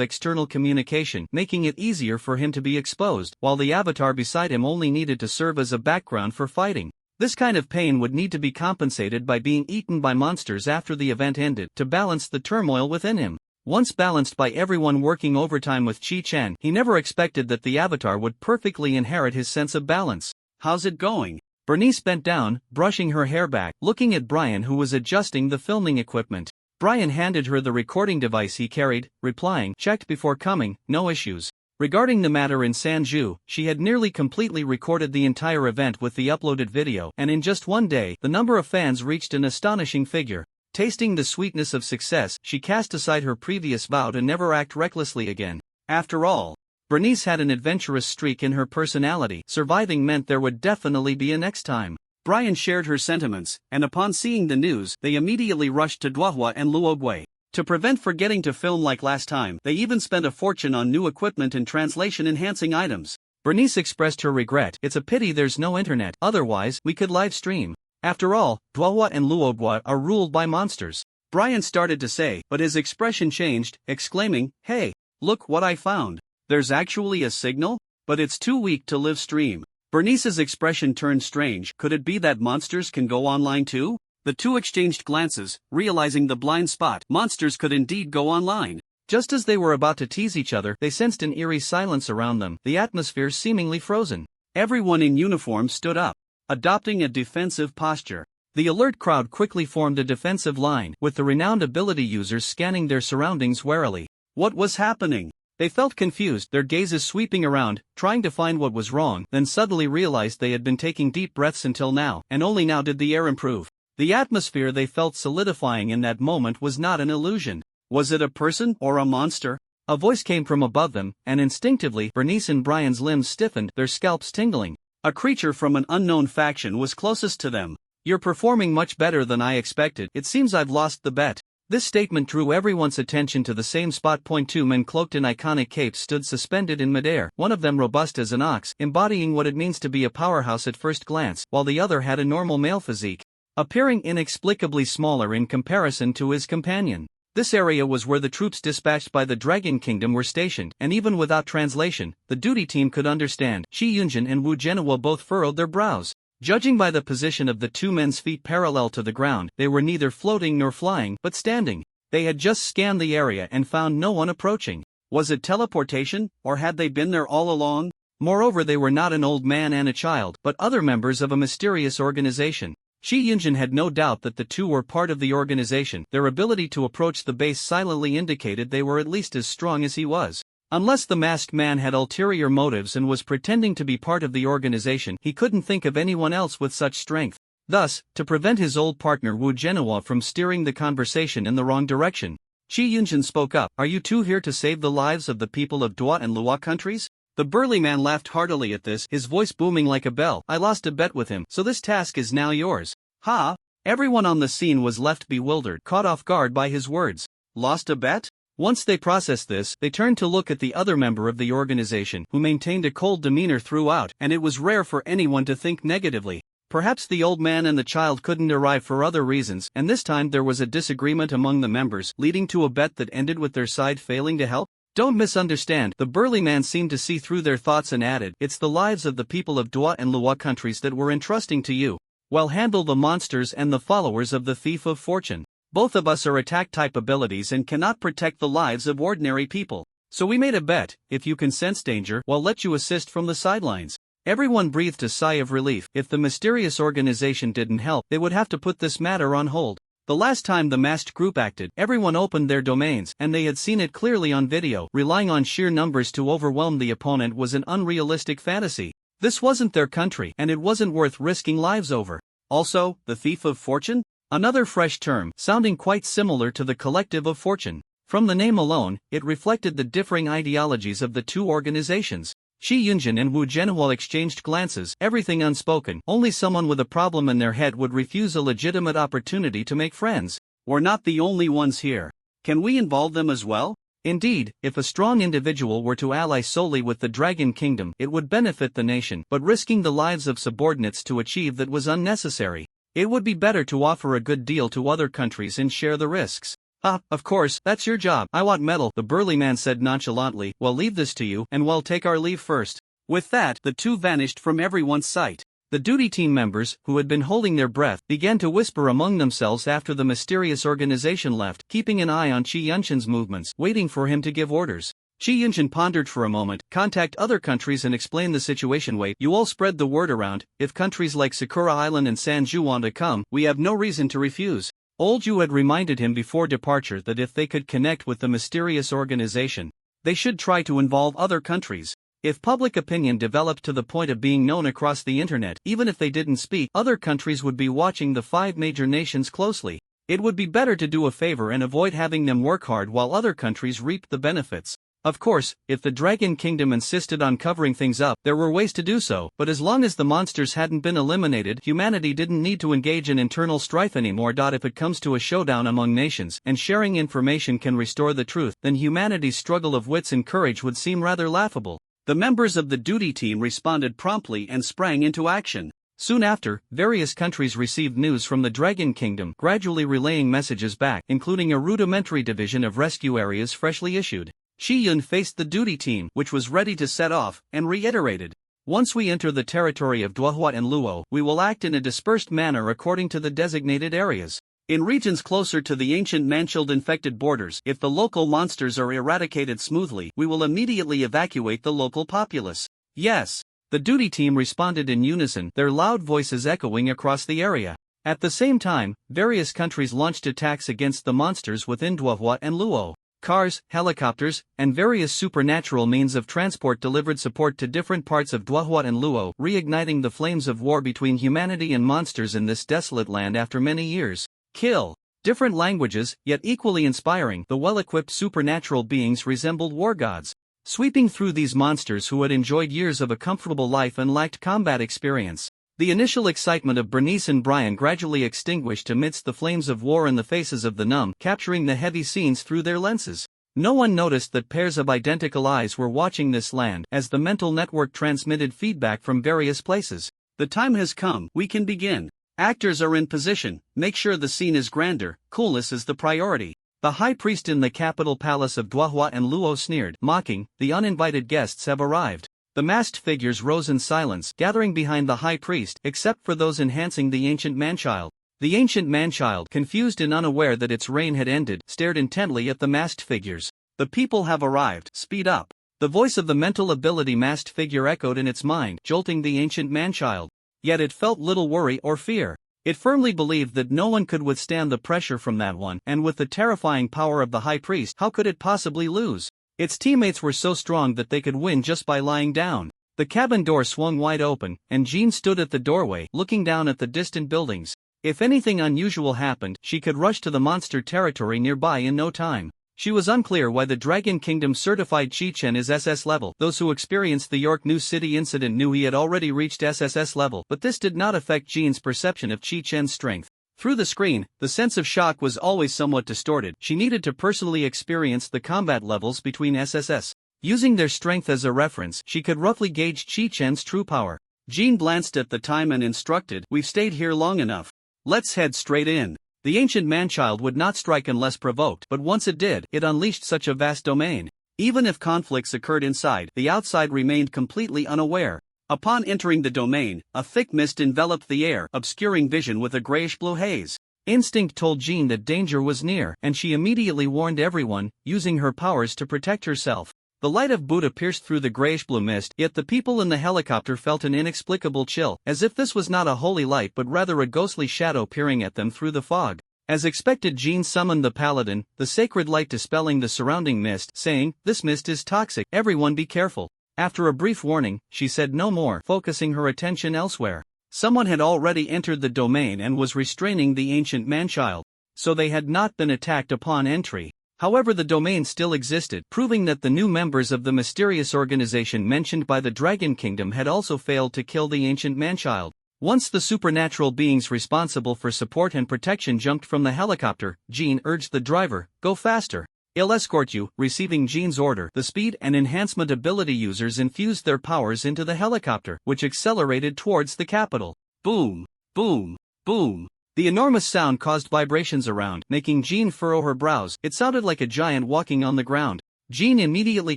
external communication, making it easier for him to be exposed, while the avatar beside him only needed to serve as a background for fighting. This kind of pain would need to be compensated by being eaten by monsters after the event ended to balance the turmoil within him. Once balanced by everyone working overtime with Chi-chan, he never expected that the avatar would perfectly inherit his sense of balance. "How's it going?" Bernice bent down, brushing her hair back, looking at Brian, who was adjusting the filming equipment. Brian handed her the recording device he carried, replying, "Checked before coming, no issues." Regarding the matter in Sanju, she had nearly completely recorded the entire event with the uploaded video, and in just one day, the number of fans reached an astonishing figure. Tasting the sweetness of success, she cast aside her previous vow to never act recklessly again. After all, Bernice had an adventurous streak in her personality. Surviving meant there would definitely be a next time. Brian shared her sentiments, and upon seeing the news, they immediately rushed to Dwahua and Luoguai. To prevent forgetting to film like last time, they even spent a fortune on new equipment and translation-enhancing items. Bernice expressed her regret. "It's a pity there's no internet, otherwise, we could live stream. After all, Dwahua and Luoguai are ruled by monsters." Brian started to say, but his expression changed, exclaiming, "Hey, look what I found. There's actually a signal? But it's too weak to live stream." Bernice's expression turned strange. Could it be that monsters can go online too? The two exchanged glances, realizing the blind spot. Monsters could indeed go online. Just as they were about to tease each other, they sensed an eerie silence around them, the atmosphere seemingly frozen. Everyone in uniform stood up, adopting a defensive posture. The alert crowd quickly formed a defensive line, with the renowned ability users scanning their surroundings warily. What was happening? They felt confused, their gazes sweeping around, trying to find what was wrong, then suddenly realized they had been taking deep breaths until now, and only now did the air improve. The atmosphere they felt solidifying in that moment was not an illusion. Was it a person or a monster? A voice came from above them, and instinctively, Bernice and Brian's limbs stiffened, their scalps tingling. A creature from an unknown faction was closest to them. "You're performing much better than I expected. It seems I've lost the bet." This statement drew everyone's attention to the same spot. Two men cloaked in iconic capes stood suspended in midair, one of them robust as an ox, embodying what it means to be a powerhouse at first glance, while the other had a normal male physique, appearing inexplicably smaller in comparison to his companion. This area was where the troops dispatched by the Dragon Kingdom were stationed, and even without translation, the duty team could understand. Shi Yunjin and Wu Genhua both furrowed their brows. Judging by the position of the two men's feet parallel to the ground, they were neither floating nor flying, but standing. They had just scanned the area and found no one approaching. Was it teleportation, or had they been there all along? Moreover, they were not an old man and a child, but other members of a mysterious organization. Shi Yunjin had no doubt that the two were part of the organization. Their ability to approach the base silently indicated they were at least as strong as he was. Unless the masked man had ulterior motives and was pretending to be part of the organization, he couldn't think of anyone else with such strength. Thus, to prevent his old partner Wu Genhua from steering the conversation in the wrong direction, Shi Yunjin spoke up. "Are you two here to save the lives of the people of Dua and Lua countries?" The burly man laughed heartily at this, his voice booming like a bell. "I lost a bet with him, so this task is now yours." "Ha!" Everyone on the scene was left bewildered, caught off guard by his words. "Lost a bet?" Once they processed this, they turned to look at the other member of the organization, who maintained a cold demeanor throughout, and it was rare for anyone to think negatively. Perhaps the old man and the child couldn't arrive for other reasons, and this time there was a disagreement among the members, leading to a bet that ended with their side failing to help. "Don't misunderstand," the burly man seemed to see through their thoughts and added, "it's the lives of the people of Dua and Lua countries that we're entrusting to you. Well, handle the monsters and the followers of the Thief of Fortune. Both of us are attack-type abilities and cannot protect the lives of ordinary people. So we made a bet, if you can sense danger, we'll let you assist from the sidelines." Everyone breathed a sigh of relief. If the mysterious organization didn't help, they would have to put this matter on hold. The last time the masked group acted, everyone opened their domains, and they had seen it clearly on video. Relying on sheer numbers to overwhelm the opponent was an unrealistic fantasy. This wasn't their country, and it wasn't worth risking lives over. Also, the Thief of Fortune? Another fresh term, sounding quite similar to the Collective of Fortune. From the name alone, it reflected the differing ideologies of the two organizations. Shi Yunjin and Wu Zhenhua exchanged glances, everything unspoken. Only someone with a problem in their head would refuse a legitimate opportunity to make friends. We're not the only ones here. Can we involve them as well? Indeed, if a strong individual were to ally solely with the Dragon Kingdom, it would benefit the nation, but risking the lives of subordinates to achieve that was unnecessary. It would be better to offer a good deal to other countries and share the risks. Of course, that's your job. I want metal, the burly man said nonchalantly. We'll leave this to you, and we'll take our leave first. With that, the two vanished from everyone's sight. The duty team members, who had been holding their breath, began to whisper among themselves after the mysterious organization left, keeping an eye on Shi Yunshin's movements, waiting for him to give orders. Shi Yunshin pondered for a moment. Contact other countries and explain the situation. Wait, you all spread the word around. If countries like Sakura Island and Sanju want to come, we have no reason to refuse. Old Yu had reminded him before departure that if they could connect with the mysterious organization, they should try to involve other countries. If public opinion developed to the point of being known across the internet, even if they didn't speak, other countries would be watching the 5 major nations closely. It would be better to do a favor and avoid having them work hard while other countries reaped the benefits. Of course, if the Dragon Kingdom insisted on covering things up, there were ways to do so, but as long as the monsters hadn't been eliminated, humanity didn't need to engage in internal strife anymore. If it comes to a showdown among nations, and sharing information can restore the truth, then humanity's struggle of wits and courage would seem rather laughable. The members of the duty team responded promptly and sprang into action. Soon after, various countries received news from the Dragon Kingdom, gradually relaying messages back, including a rudimentary division of rescue areas freshly issued. Shi Yun faced the duty team, which was ready to set off, and reiterated, "Once we enter the territory of Duohua and Luo, we will act in a dispersed manner according to the designated areas. In regions closer to the ancient man-child infected borders, if the local monsters are eradicated smoothly, we will immediately evacuate the local populace." Yes. The duty team responded in unison, their loud voices echoing across the area. At the same time, various countries launched attacks against the monsters within Duohua and Luo. Cars, helicopters, and various supernatural means of transport delivered support to different parts of Duohua and Luo, reigniting the flames of war between humanity and monsters in this desolate land after many years. Kill. Different languages, yet equally inspiring, the well-equipped supernatural beings resembled war gods. Sweeping through these monsters who had enjoyed years of a comfortable life and lacked combat experience. The initial excitement of Bernice and Brian gradually extinguished amidst the flames of war in the faces of the numb, capturing the heavy scenes through their lenses. No one noticed that pairs of identical eyes were watching this land, as the mental network transmitted feedback from various places. The time has come, we can begin. Actors are in position, make sure the scene is grander, coolness is the priority. The high priest in the capital palace of Duohua and Luo sneered, mocking, "The uninvited guests have arrived." The masked figures rose in silence, gathering behind the high priest, except for those enhancing the ancient man-child. The ancient man-child, confused and unaware that its reign had ended, stared intently at the masked figures. "The people have arrived, speed up." The voice of the mental ability masked figure echoed in its mind, jolting the ancient man-child. Yet it felt little worry or fear. It firmly believed that no one could withstand the pressure from that one, and with the terrifying power of the high priest, how could it possibly lose? Its teammates were so strong that they could win just by lying down. The cabin door swung wide open, and Jean stood at the doorway, looking down at the distant buildings. If anything unusual happened, she could rush to the monster territory nearby in no time. She was unclear why the Dragon Kingdom certified Chi Chen as SS level. Those who experienced the York New City incident knew he had already reached SSS level, but this did not affect Jean's perception of Chi Chen's strength. Through the screen, the sense of shock was always somewhat distorted. She needed to personally experience the combat levels between SSS. Using their strength as a reference, she could roughly gauge Chi Chen's true power. Jean glanced at the time and instructed, "We've stayed here long enough. Let's head straight in." The ancient man-child would not strike unless provoked, but once it did, it unleashed such a vast domain. Even if conflicts occurred inside, the outside remained completely unaware. Upon entering the domain, a thick mist enveloped the air, obscuring vision with a grayish-blue haze. Instinct told Jean that danger was near, and she immediately warned everyone, using her powers to protect herself. The light of Buddha pierced through the grayish-blue mist, yet the people in the helicopter felt an inexplicable chill, as if this was not a holy light but rather a ghostly shadow peering at them through the fog. As expected, Jean summoned the paladin, the sacred light dispelling the surrounding mist, saying, "This mist is toxic, everyone be careful." After a brief warning, she said no more, focusing her attention elsewhere. Someone had already entered the domain and was restraining the ancient man-child. So they had not been attacked upon entry. However, the domain still existed, proving that the new members of the mysterious organization mentioned by the Dragon Kingdom had also failed to kill the ancient man-child. Once the supernatural beings responsible for support and protection jumped from the helicopter, Jean urged the driver, "Go faster. I'll escort you." Receiving Jean's order, the speed and enhancement ability users infused their powers into the helicopter, which accelerated towards the capital. Boom! Boom! Boom! The enormous sound caused vibrations around, making Jean furrow her brows. It sounded like a giant walking on the ground. Jean immediately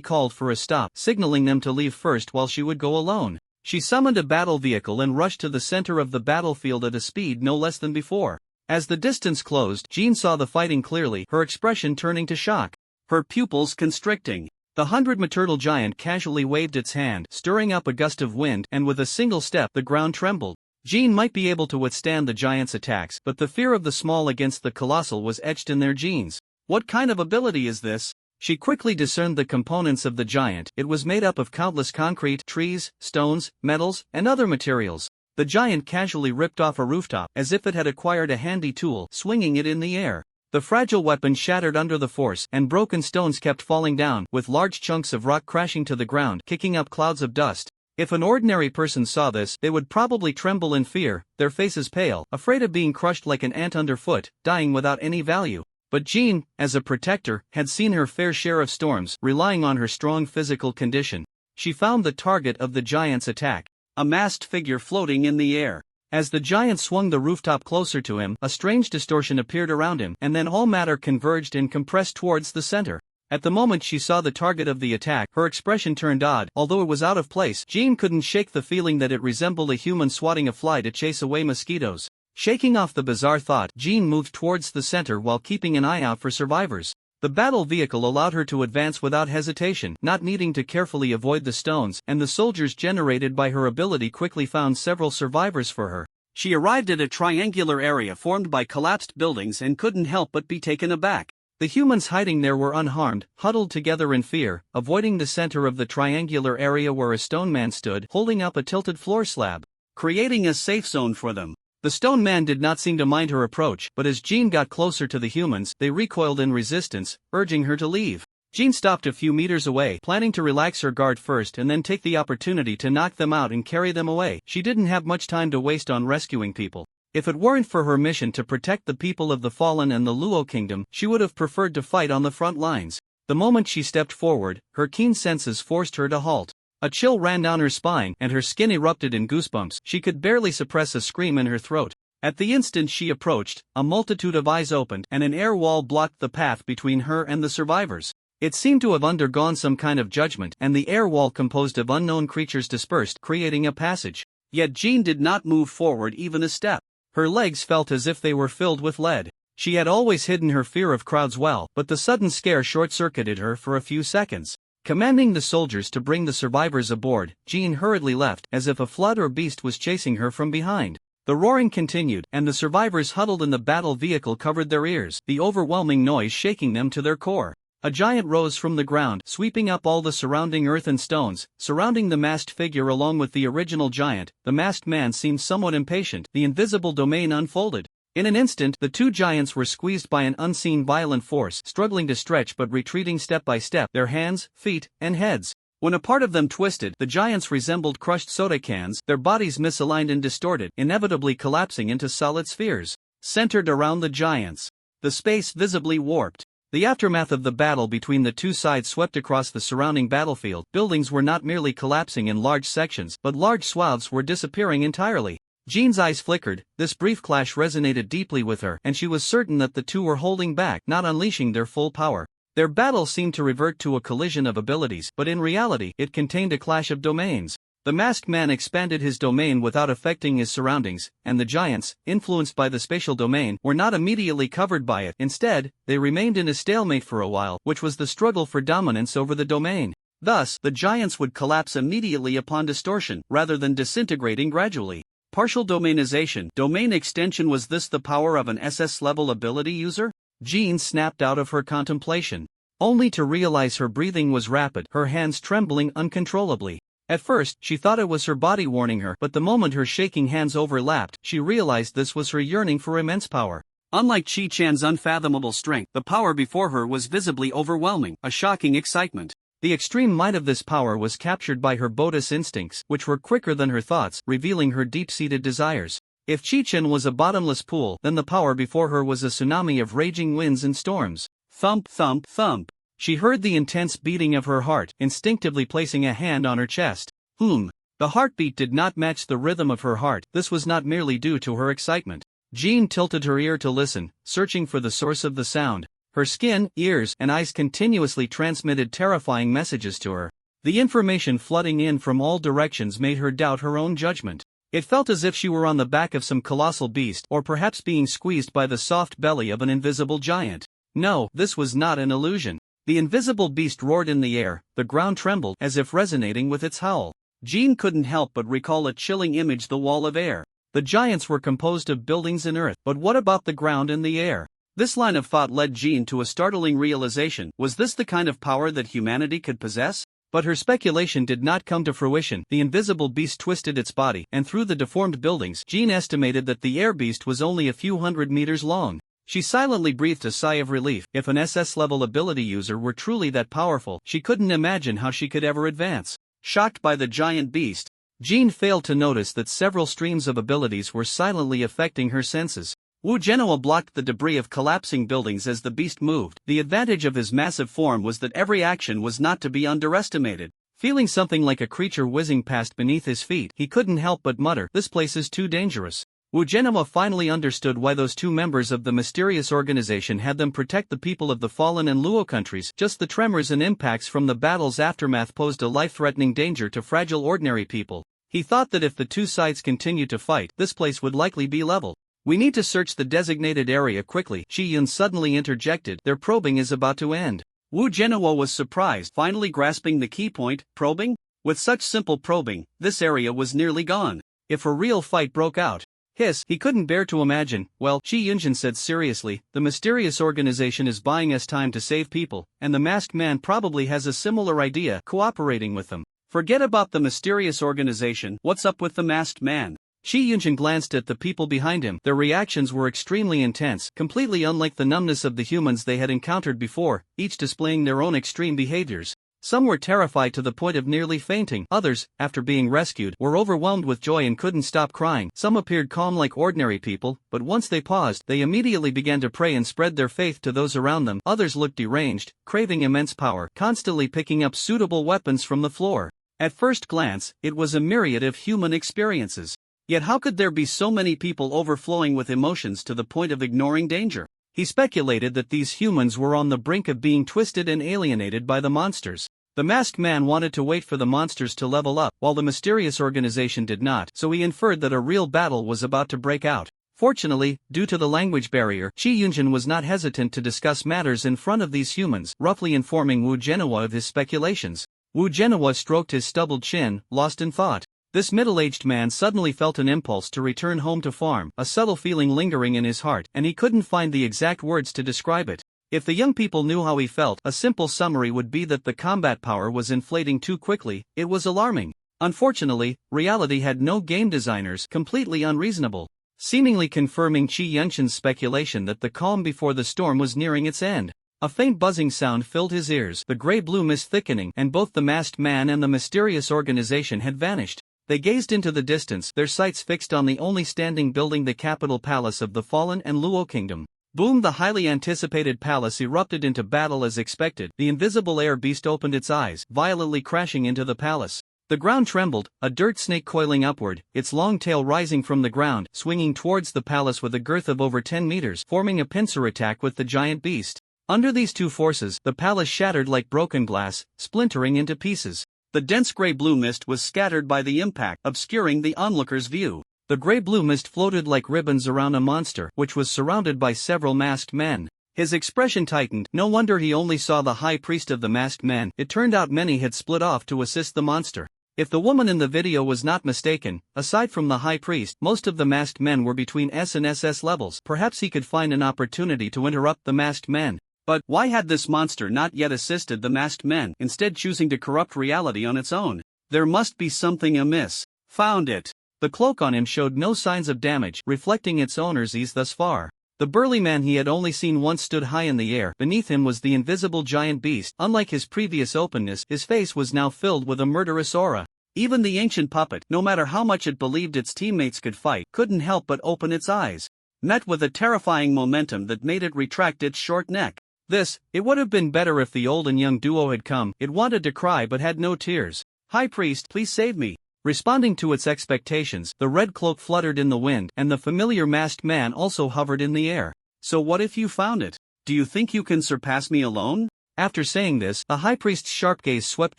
called for a stop, signaling them to leave first while she would go alone. She summoned a battle vehicle and rushed to the center of the battlefield at a speed no less than before. As the distance closed, Jean saw the fighting clearly, her expression turning to shock, her pupils constricting. The 100-meter turtle giant casually waved its hand, stirring up a gust of wind, and with a single step the ground trembled. Jean might be able to withstand the giant's attacks, but the fear of the small against the colossal was etched in their genes. What kind of ability is this? She quickly discerned the components of the giant. It was made up of countless concrete, trees, stones, metals, and other materials. The giant casually ripped off a rooftop, as if it had acquired a handy tool, swinging it in the air. The fragile weapon shattered under the force, and broken stones kept falling down, with large chunks of rock crashing to the ground, kicking up clouds of dust. If an ordinary person saw this, they would probably tremble in fear, their faces pale, afraid of being crushed like an ant underfoot, dying without any value. But Jean, as a protector, had seen her fair share of storms, relying on her strong physical condition. She found the target of the giant's attack, a masked figure floating in the air. As the giant swung the rooftop closer to him, a strange distortion appeared around him, and then all matter converged and compressed towards the center. At the moment she saw the target of the attack, her expression turned odd. Although it was out of place, Jean couldn't shake the feeling that it resembled a human swatting a fly to chase away mosquitoes. Shaking off the bizarre thought, Jean moved towards the center while keeping an eye out for survivors. The battle vehicle allowed her to advance without hesitation, not needing to carefully avoid the stones, and the soldiers generated by her ability quickly found several survivors for her. She arrived at a triangular area formed by collapsed buildings and couldn't help but be taken aback. The humans hiding there were unharmed, huddled together in fear, avoiding the center of the triangular area where a stone man stood, holding up a tilted floor slab, creating a safe zone for them. The stone man did not seem to mind her approach, but as Jean got closer to the humans, they recoiled in resistance, urging her to leave. Jean stopped a few meters away, planning to relax her guard first and then take the opportunity to knock them out and carry them away. She didn't have much time to waste on rescuing people. If it weren't for her mission to protect the people of the Fallen and the Luo Kingdom, she would have preferred to fight on the front lines. The moment she stepped forward, her keen senses forced her to halt. A chill ran down her spine, and her skin erupted in goosebumps. She could barely suppress a scream in her throat. At the instant she approached, a multitude of eyes opened, and an air wall blocked the path between her and the survivors. It seemed to have undergone some kind of judgment, and the air wall composed of unknown creatures dispersed, creating a passage. Yet Jean did not move forward even a step. Her legs felt as if they were filled with lead. She had always hidden her fear of crowds well, but the sudden scare short-circuited her for a few seconds. Commanding the soldiers to bring the survivors aboard, Jean hurriedly left, as if a flood or beast was chasing her from behind. The roaring continued, and the survivors huddled in the battle vehicle covered their ears, the overwhelming noise shaking them to their core. A giant rose from the ground, sweeping up all the surrounding earth and stones, surrounding the masked figure along with the original giant. The masked man seemed somewhat impatient. The invisible domain unfolded. In an instant, the two giants were squeezed by an unseen violent force, struggling to stretch but retreating step by step, their hands, feet, and heads. When a part of them twisted, the giants resembled crushed soda cans, their bodies misaligned and distorted, inevitably collapsing into solid spheres. Centered around the giants, the space visibly warped. The aftermath of the battle between the two sides swept across the surrounding battlefield. Buildings were not merely collapsing in large sections, but large swaths were disappearing entirely. Jean's eyes flickered. This brief clash resonated deeply with her, and she was certain that the two were holding back, not unleashing their full power. Their battle seemed to revert to a collision of abilities, but in reality, it contained a clash of domains. The masked man expanded his domain without affecting his surroundings, and the giants, influenced by the spatial domain, were not immediately covered by it. Instead, they remained in a stalemate for a while, which was the struggle for dominance over the domain. Thus, the giants would collapse immediately upon distortion, rather than disintegrating gradually. Partial domainization, domain extension. Was this the power of an SS-level ability user? Jean snapped out of her contemplation, only to realize her breathing was rapid, her hands trembling uncontrollably. At first, she thought it was her body warning her, but the moment her shaking hands overlapped, she realized this was her yearning for immense power. Unlike Chi-chan's unfathomable strength, the power before her was visibly overwhelming, a shocking excitement. The extreme might of this power was captured by her Bodis instincts, which were quicker than her thoughts, revealing her deep-seated desires. If Chi-chan was a bottomless pool, then the power before her was a tsunami of raging winds and storms. Thump, thump, thump. She heard the intense beating of her heart, instinctively placing a hand on her chest. The heartbeat did not match the rhythm of her heart. This was not merely due to her excitement. Jean tilted her ear to listen, searching for the source of the sound. Her skin, ears, and eyes continuously transmitted terrifying messages to her. The information flooding in from all directions made her doubt her own judgment. It felt as if she were on the back of some colossal beast, or perhaps being squeezed by the soft belly of an invisible giant. No, this was not an illusion. The invisible beast roared in the air, the ground trembled, as if resonating with its howl. Jean couldn't help but recall a chilling image: the wall of air. The giants were composed of buildings and earth, but what about the ground and the air? This line of thought led Jean to a startling realization: was this the kind of power that humanity could possess? But her speculation did not come to fruition. The invisible beast twisted its body, and through the deformed buildings, Jean estimated that the air beast was only a few hundred meters long. She silently breathed a sigh of relief. If an SS-level ability user were truly that powerful, she couldn't imagine how she could ever advance. Shocked by the giant beast, Jean failed to notice that several streams of abilities were silently affecting her senses. Wu Genoa blocked the debris of collapsing buildings as the beast moved. The advantage of his massive form was that every action was not to be underestimated. Feeling something like a creature whizzing past beneath his feet, he couldn't help but mutter, "This place is too dangerous." Wu Genoa finally understood why those two members of the mysterious organization had them protect the people of the Fallen and Luo countries. Just the tremors and impacts from the battle's aftermath posed a life-threatening danger to fragile ordinary people. He thought that if the two sides continued to fight, this place would likely be leveled. "We need to search the designated area quickly," Shi Yun suddenly interjected. "Their probing is about to end." Wu Genoa was surprised, finally grasping the key point. Probing? With such simple probing, this area was nearly gone. If a real fight broke out, he couldn't bear to imagine. "Well," Shi Yunjin said seriously, "the mysterious organization is buying us time to save people, and the masked man probably has a similar idea, cooperating with them." "Forget about the mysterious organization. What's up with the masked man?" Shi Yunjin glanced at the people behind him. Their reactions were extremely intense, completely unlike the numbness of the humans they had encountered before, each displaying their own extreme behaviors. Some were terrified to the point of nearly fainting. Others, after being rescued, were overwhelmed with joy and couldn't stop crying. Some appeared calm like ordinary people, but once they paused, they immediately began to pray and spread their faith to those around them. Others looked deranged, craving immense power, constantly picking up suitable weapons from the floor. At first glance, it was a myriad of human experiences. Yet how could there be so many people overflowing with emotions to the point of ignoring danger? He speculated that these humans were on the brink of being twisted and alienated by the monsters. The masked man wanted to wait for the monsters to level up, while the mysterious organization did not, so he inferred that a real battle was about to break out. Fortunately, due to the language barrier, Shi Yunjin was not hesitant to discuss matters in front of these humans, roughly informing Wu Genoa of his speculations. Wu Genoa stroked his stubbled chin, lost in thought. This middle-aged man suddenly felt an impulse to return home to farm, a subtle feeling lingering in his heart, and he couldn't find the exact words to describe it. If the young people knew how he felt, a simple summary would be that the combat power was inflating too quickly. It was alarming. Unfortunately, reality had no game designers, completely unreasonable, seemingly confirming Chi Yunshin's speculation that the calm before the storm was nearing its end. A faint buzzing sound filled his ears, the gray-blue mist thickening, and both the masked man and the mysterious organization had vanished. They gazed into the distance, their sights fixed on the only standing building, the capital palace of the Fallen and Luo Kingdom. Boom! The highly anticipated palace erupted into battle as expected. The invisible air beast opened its eyes, violently crashing into the palace. The ground trembled, a dirt snake coiling upward, its long tail rising from the ground, swinging towards the palace with a girth of over 10 meters, forming a pincer attack with the giant beast. Under these two forces, the palace shattered like broken glass, splintering into pieces. The dense gray-blue mist was scattered by the impact, obscuring the onlooker's view. The gray-blue mist floated like ribbons around a monster, which was surrounded by several masked men. His expression tightened. No wonder he only saw the high priest of the masked men. It turned out many had split off to assist the monster. If the woman in the video was not mistaken, aside from the high priest, most of the masked men were between S and SS levels. Perhaps he could find an opportunity to interrupt the masked men. But why had this monster not yet assisted the masked men, instead choosing to corrupt reality on its own? There must be something amiss. Found it. The cloak on him showed no signs of damage, reflecting its owner's ease thus far. The burly man he had only seen once stood high in the air. Beneath him was the invisible giant beast. Unlike his previous openness, his face was now filled with a murderous aura. Even the ancient puppet, no matter how much it believed its teammates could fight, couldn't help but open its eyes, met with a terrifying momentum that made it retract its short neck. It would have been better if the old and young duo had come. It wanted to cry but had no tears. "High Priest, please save me." Responding to its expectations, the red cloak fluttered in the wind, and the familiar masked man also hovered in the air. "So what if you found it? Do you think you can surpass me alone?" After saying this, the high priest's sharp gaze swept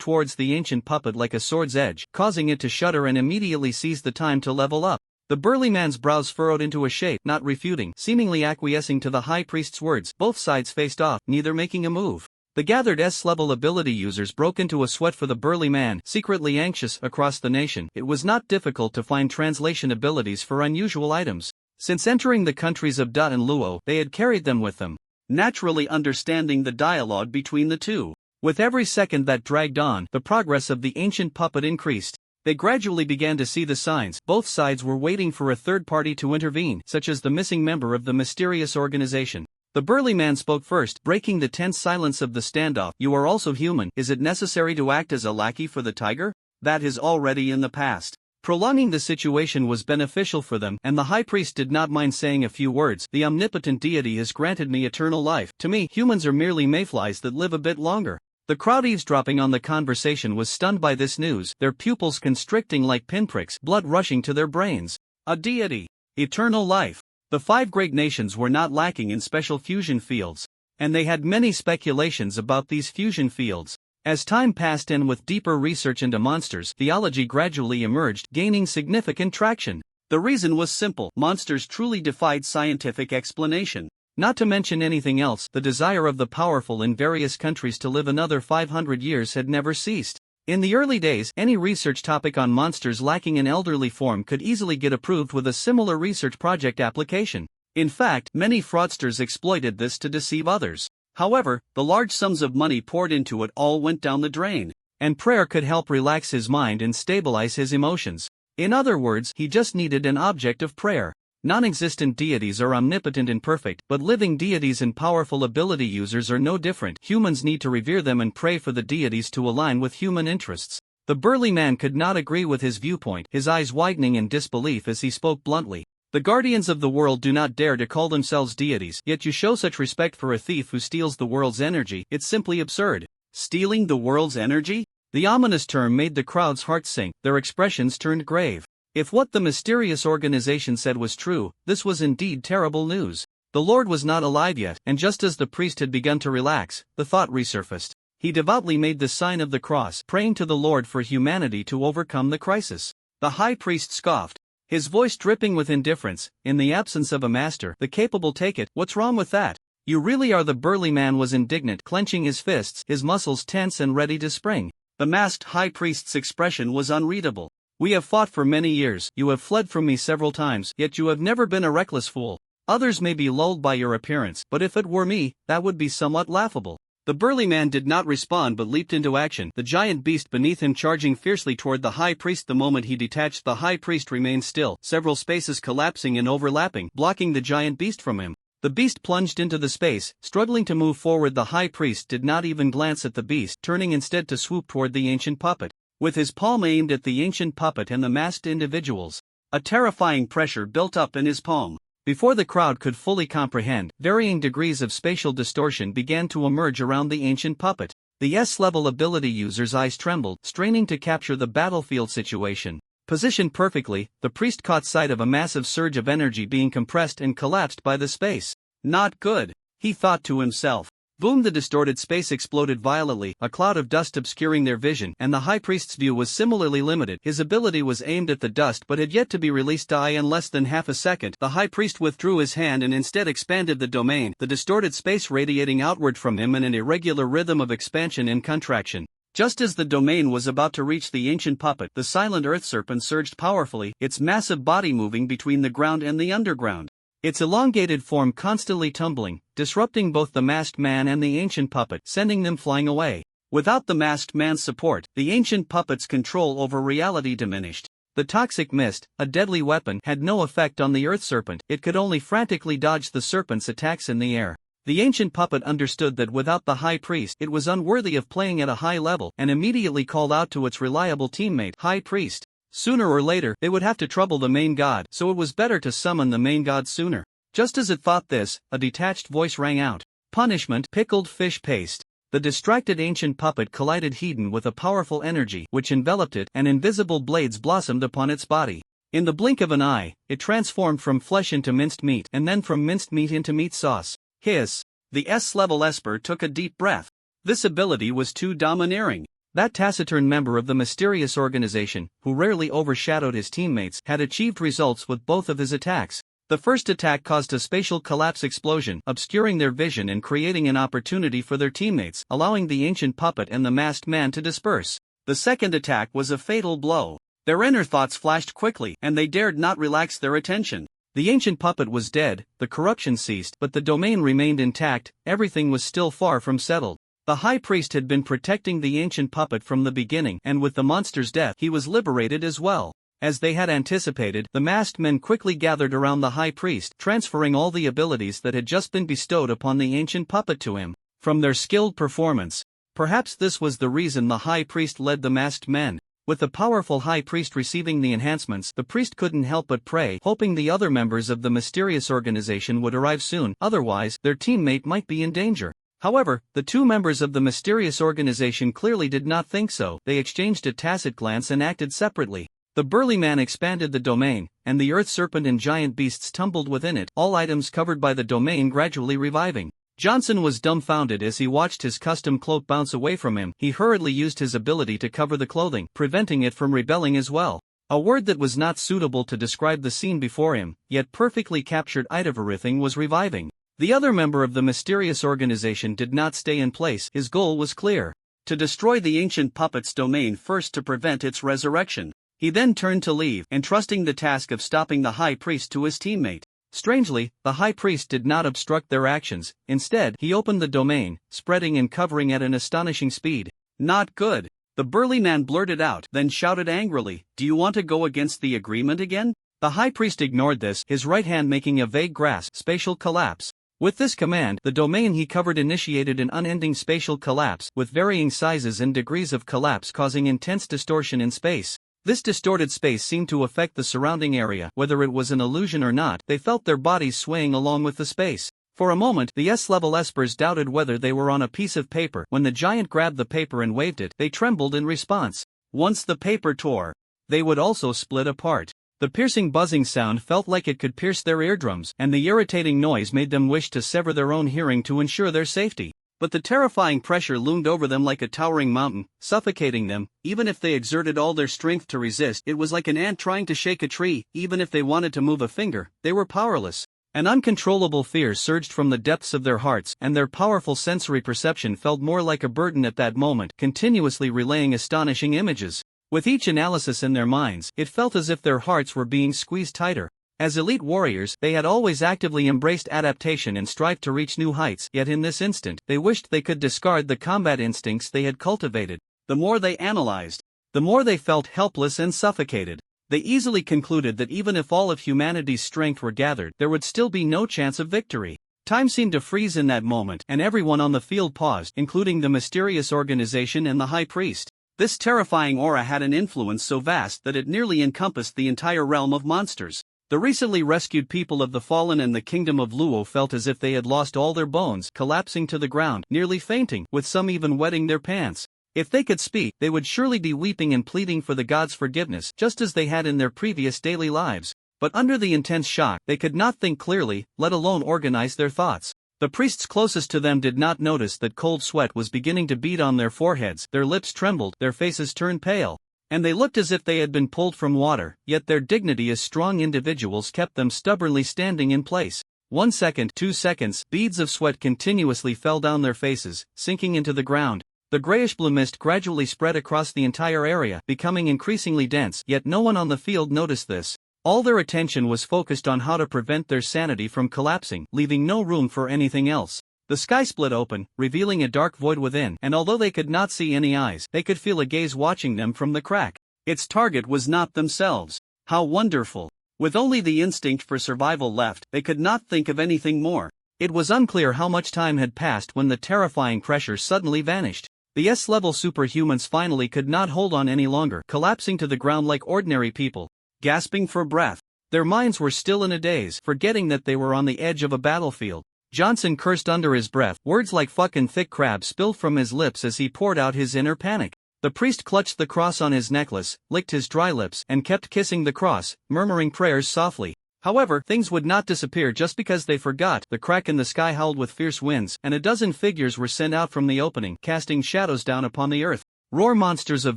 towards the ancient puppet like a sword's edge, causing it to shudder and immediately seize the time to level up. The burly man's brows furrowed into a shape, not refuting, seemingly acquiescing to the high priest's words. Both sides faced off, neither making a move. The gathered S-level ability users broke into a sweat for the burly man, secretly anxious. Across the nation, it was not difficult to find translation abilities for unusual items. Since entering the countries of Da and Luo, they had carried them with them, naturally understanding the dialogue between the two. With every second that dragged on, the progress of the ancient puppet increased. They gradually began to see the signs. Both sides were waiting for a third party to intervene, such as the missing member of the mysterious organization. The burly man spoke first, breaking the tense silence of the standoff. "You are also human. Is it necessary to act as a lackey for the tiger?" "That is already in the past." Prolonging the situation was beneficial for them, and the high priest did not mind saying a few words. "The omnipotent deity has granted me eternal life. To me, humans are merely mayflies that live a bit longer." The crowd eavesdropping on the conversation was stunned by this news, their pupils constricting like pinpricks, blood rushing to their brains. A deity, eternal life. The 5 great nations were not lacking in special fusion fields, and they had many speculations about these fusion fields. As time passed and with deeper research into monsters, theology gradually emerged, gaining significant traction. The reason was simple: monsters truly defied scientific explanation. Not to mention anything else, the desire of the powerful in various countries to live another 500 years had never ceased. In the early days, any research topic on monsters lacking an elderly form could easily get approved with a similar research project application. In fact, many fraudsters exploited this to deceive others. However, the large sums of money poured into it all went down the drain. And prayer could help relax his mind and stabilize his emotions. In other words, he just needed an object of prayer. Non-existent deities are omnipotent and perfect, but living deities and powerful ability users are no different. Humans need to revere them and pray for the deities to align with human interests. The burly man could not agree with his viewpoint, his eyes widening in disbelief as he spoke bluntly. "The guardians of the world do not dare to call themselves deities, yet you show such respect for a thief who steals the world's energy. It's simply absurd." Stealing the world's energy? The ominous term made the crowd's hearts sink, their expressions turned grave. If what the mysterious organization said was true, this was indeed terrible news. The Lord was not alive yet, and just as the priest had begun to relax, the thought resurfaced. He devoutly made the sign of the cross, praying to the Lord for humanity to overcome the crisis. The high priest scoffed, his voice dripping with indifference. "In the absence of a master, the capable take it. What's wrong with that? You really are." The burly man was indignant, clenching his fists, his muscles tense and ready to spring. The masked high priest's expression was unreadable. "We have fought for many years, you have fled from me several times, yet you have never been a reckless fool. Others may be lulled by your appearance, but if it were me, that would be somewhat laughable." The burly man did not respond but leaped into action, the giant beast beneath him charging fiercely toward the high priest. The moment he detached, the high priest remained still, several spaces collapsing and overlapping, blocking the giant beast from him. The beast plunged into the space, struggling to move forward. The high priest did not even glance at the beast, turning instead to swoop toward the ancient puppet. With his palm aimed at the ancient puppet and the masked individuals, a terrifying pressure built up in his palm. Before the crowd could fully comprehend, varying degrees of spatial distortion began to emerge around the ancient puppet. The S-level ability user's eyes trembled, straining to capture the battlefield situation. Positioned perfectly, the priest caught sight of a massive surge of energy being compressed and collapsed by the space. "Not good," he thought to himself. Boom! The distorted space exploded violently, a cloud of dust obscuring their vision, and the high priest's view was similarly limited. His ability was aimed at the dust but had yet to be released. In less than half a second, the high priest withdrew his hand and instead expanded the domain, the distorted space radiating outward from him in an irregular rhythm of expansion and contraction. Just as the domain was about to reach the ancient puppet, the silent earth serpent surged powerfully, its massive body moving between the ground and the underground. Its elongated form constantly tumbling, disrupting both the masked man and the ancient puppet, sending them flying away. Without the masked man's support, the ancient puppet's control over reality diminished. The toxic mist, a deadly weapon, had no effect on the earth serpent. It could only frantically dodge the serpent's attacks in the air. The ancient puppet understood that without the high priest it was unworthy of playing at a high level, and immediately called out to its reliable teammate, High Priest. Sooner or later, they would have to trouble the main god, so it was better to summon the main god sooner. Just as it thought this, a detached voice rang out. Punishment, pickled fish paste. The distracted ancient puppet collided Hedon with a powerful energy which enveloped it, and invisible blades blossomed upon its body. In the blink of an eye, it transformed from flesh into minced meat, and then from minced meat into meat sauce. Hiss. The S-level Esper took a deep breath. This ability was too domineering. That taciturn member of the mysterious organization, who rarely overshadowed his teammates, had achieved results with both of his attacks. The first attack caused a spatial collapse explosion, obscuring their vision and creating an opportunity for their teammates, allowing the ancient puppet and the masked man to disperse. The second attack was a fatal blow. Their inner thoughts flashed quickly, and they dared not relax their attention. The ancient puppet was dead, the corruption ceased, but the domain remained intact. Everything was still far from settled. The high priest had been protecting the ancient puppet from the beginning, and with the monster's death he was liberated as well. As they had anticipated, the masked men quickly gathered around the high priest, transferring all the abilities that had just been bestowed upon the ancient puppet to him, from their skilled performance. Perhaps this was the reason the high priest led the masked men. With the powerful high priest receiving the enhancements, the priest couldn't help but pray, hoping the other members of the mysterious organization would arrive soon, otherwise, their teammate might be in danger. However, the two members of the mysterious organization clearly did not think so. They exchanged a tacit glance and acted separately. The burly man expanded the domain, and the earth serpent and giant beasts tumbled within it, all items covered by the domain gradually reviving. Johnson was dumbfounded as he watched his custom cloak bounce away from him. He hurriedly used his ability to cover the clothing, preventing it from rebelling as well. A word that was not suitable to describe the scene before him, yet perfectly captured everything was reviving. The other member of the mysterious organization did not stay in place. His goal was clear: to destroy the ancient puppet's domain first to prevent its resurrection. He then turned to leave, entrusting the task of stopping the high priest to his teammate. Strangely, the high priest did not obstruct their actions. Instead, he opened the domain, spreading and covering at an astonishing speed. Not good. The burly man blurted out, then shouted angrily, "Do you want to go against the agreement again?" The high priest ignored this, his right hand making a vague grasp. Spatial collapse. With this command, the domain he covered initiated an unending spatial collapse, with varying sizes and degrees of collapse causing intense distortion in space. This distorted space seemed to affect the surrounding area. Whether it was an illusion or not, they felt their bodies swaying along with the space. For a moment, the S-level espers doubted whether they were on a piece of paper. When the giant grabbed the paper and waved it, they trembled in response. Once the paper tore, they would also split apart. The piercing buzzing sound felt like it could pierce their eardrums, and the irritating noise made them wish to sever their own hearing to ensure their safety. But the terrifying pressure loomed over them like a towering mountain, suffocating them. Even if they exerted all their strength to resist, it was like an ant trying to shake a tree. Even if they wanted to move a finger, they were powerless. An uncontrollable fear surged from the depths of their hearts, and their powerful sensory perception felt more like a burden at that moment, continuously relaying astonishing images. With each analysis in their minds, it felt as if their hearts were being squeezed tighter. As elite warriors, they had always actively embraced adaptation and strived to reach new heights, yet in this instant, they wished they could discard the combat instincts they had cultivated. The more they analyzed, the more they felt helpless and suffocated. They easily concluded that even if all of humanity's strength were gathered, there would still be no chance of victory. Time seemed to freeze in that moment, and everyone on the field paused, including the mysterious organization and the high priest. This terrifying aura had an influence so vast that it nearly encompassed the entire realm of monsters. The recently rescued people of the Fallen and the Kingdom of Luo felt as if they had lost all their bones, collapsing to the ground, nearly fainting, with some even wetting their pants. If they could speak, they would surely be weeping and pleading for the gods' forgiveness, just as they had in their previous daily lives. But under the intense shock, they could not think clearly, let alone organize their thoughts. The priests closest to them did not notice that cold sweat was beginning to bead on their foreheads, their lips trembled, their faces turned pale. And they looked as if they had been pulled from water, yet their dignity as strong individuals kept them stubbornly standing in place. 1 second, 2 seconds, beads of sweat continuously fell down their faces, sinking into the ground. The grayish-blue mist gradually spread across the entire area, becoming increasingly dense, yet no one on the field noticed this. All their attention was focused on how to prevent their sanity from collapsing, leaving no room for anything else. The sky split open, revealing a dark void within, and although they could not see any eyes, they could feel a gaze watching them from the crack. Its target was not themselves. How wonderful. With only the instinct for survival left, they could not think of anything more. It was unclear how much time had passed when the terrifying pressure suddenly vanished. The S-level superhumans finally could not hold on any longer, collapsing to the ground like ordinary people, gasping for breath. Their minds were still in a daze, forgetting that they were on the edge of a battlefield. Johnson cursed under his breath, words like fuck and thick crab spilled from his lips as he poured out his inner panic. The priest clutched the cross on his necklace, licked his dry lips, and kept kissing the cross, murmuring prayers softly. However, things would not disappear just because they forgot. The crack in the sky howled with fierce winds, and a dozen figures were sent out from the opening, casting shadows down upon the earth. Roar monsters of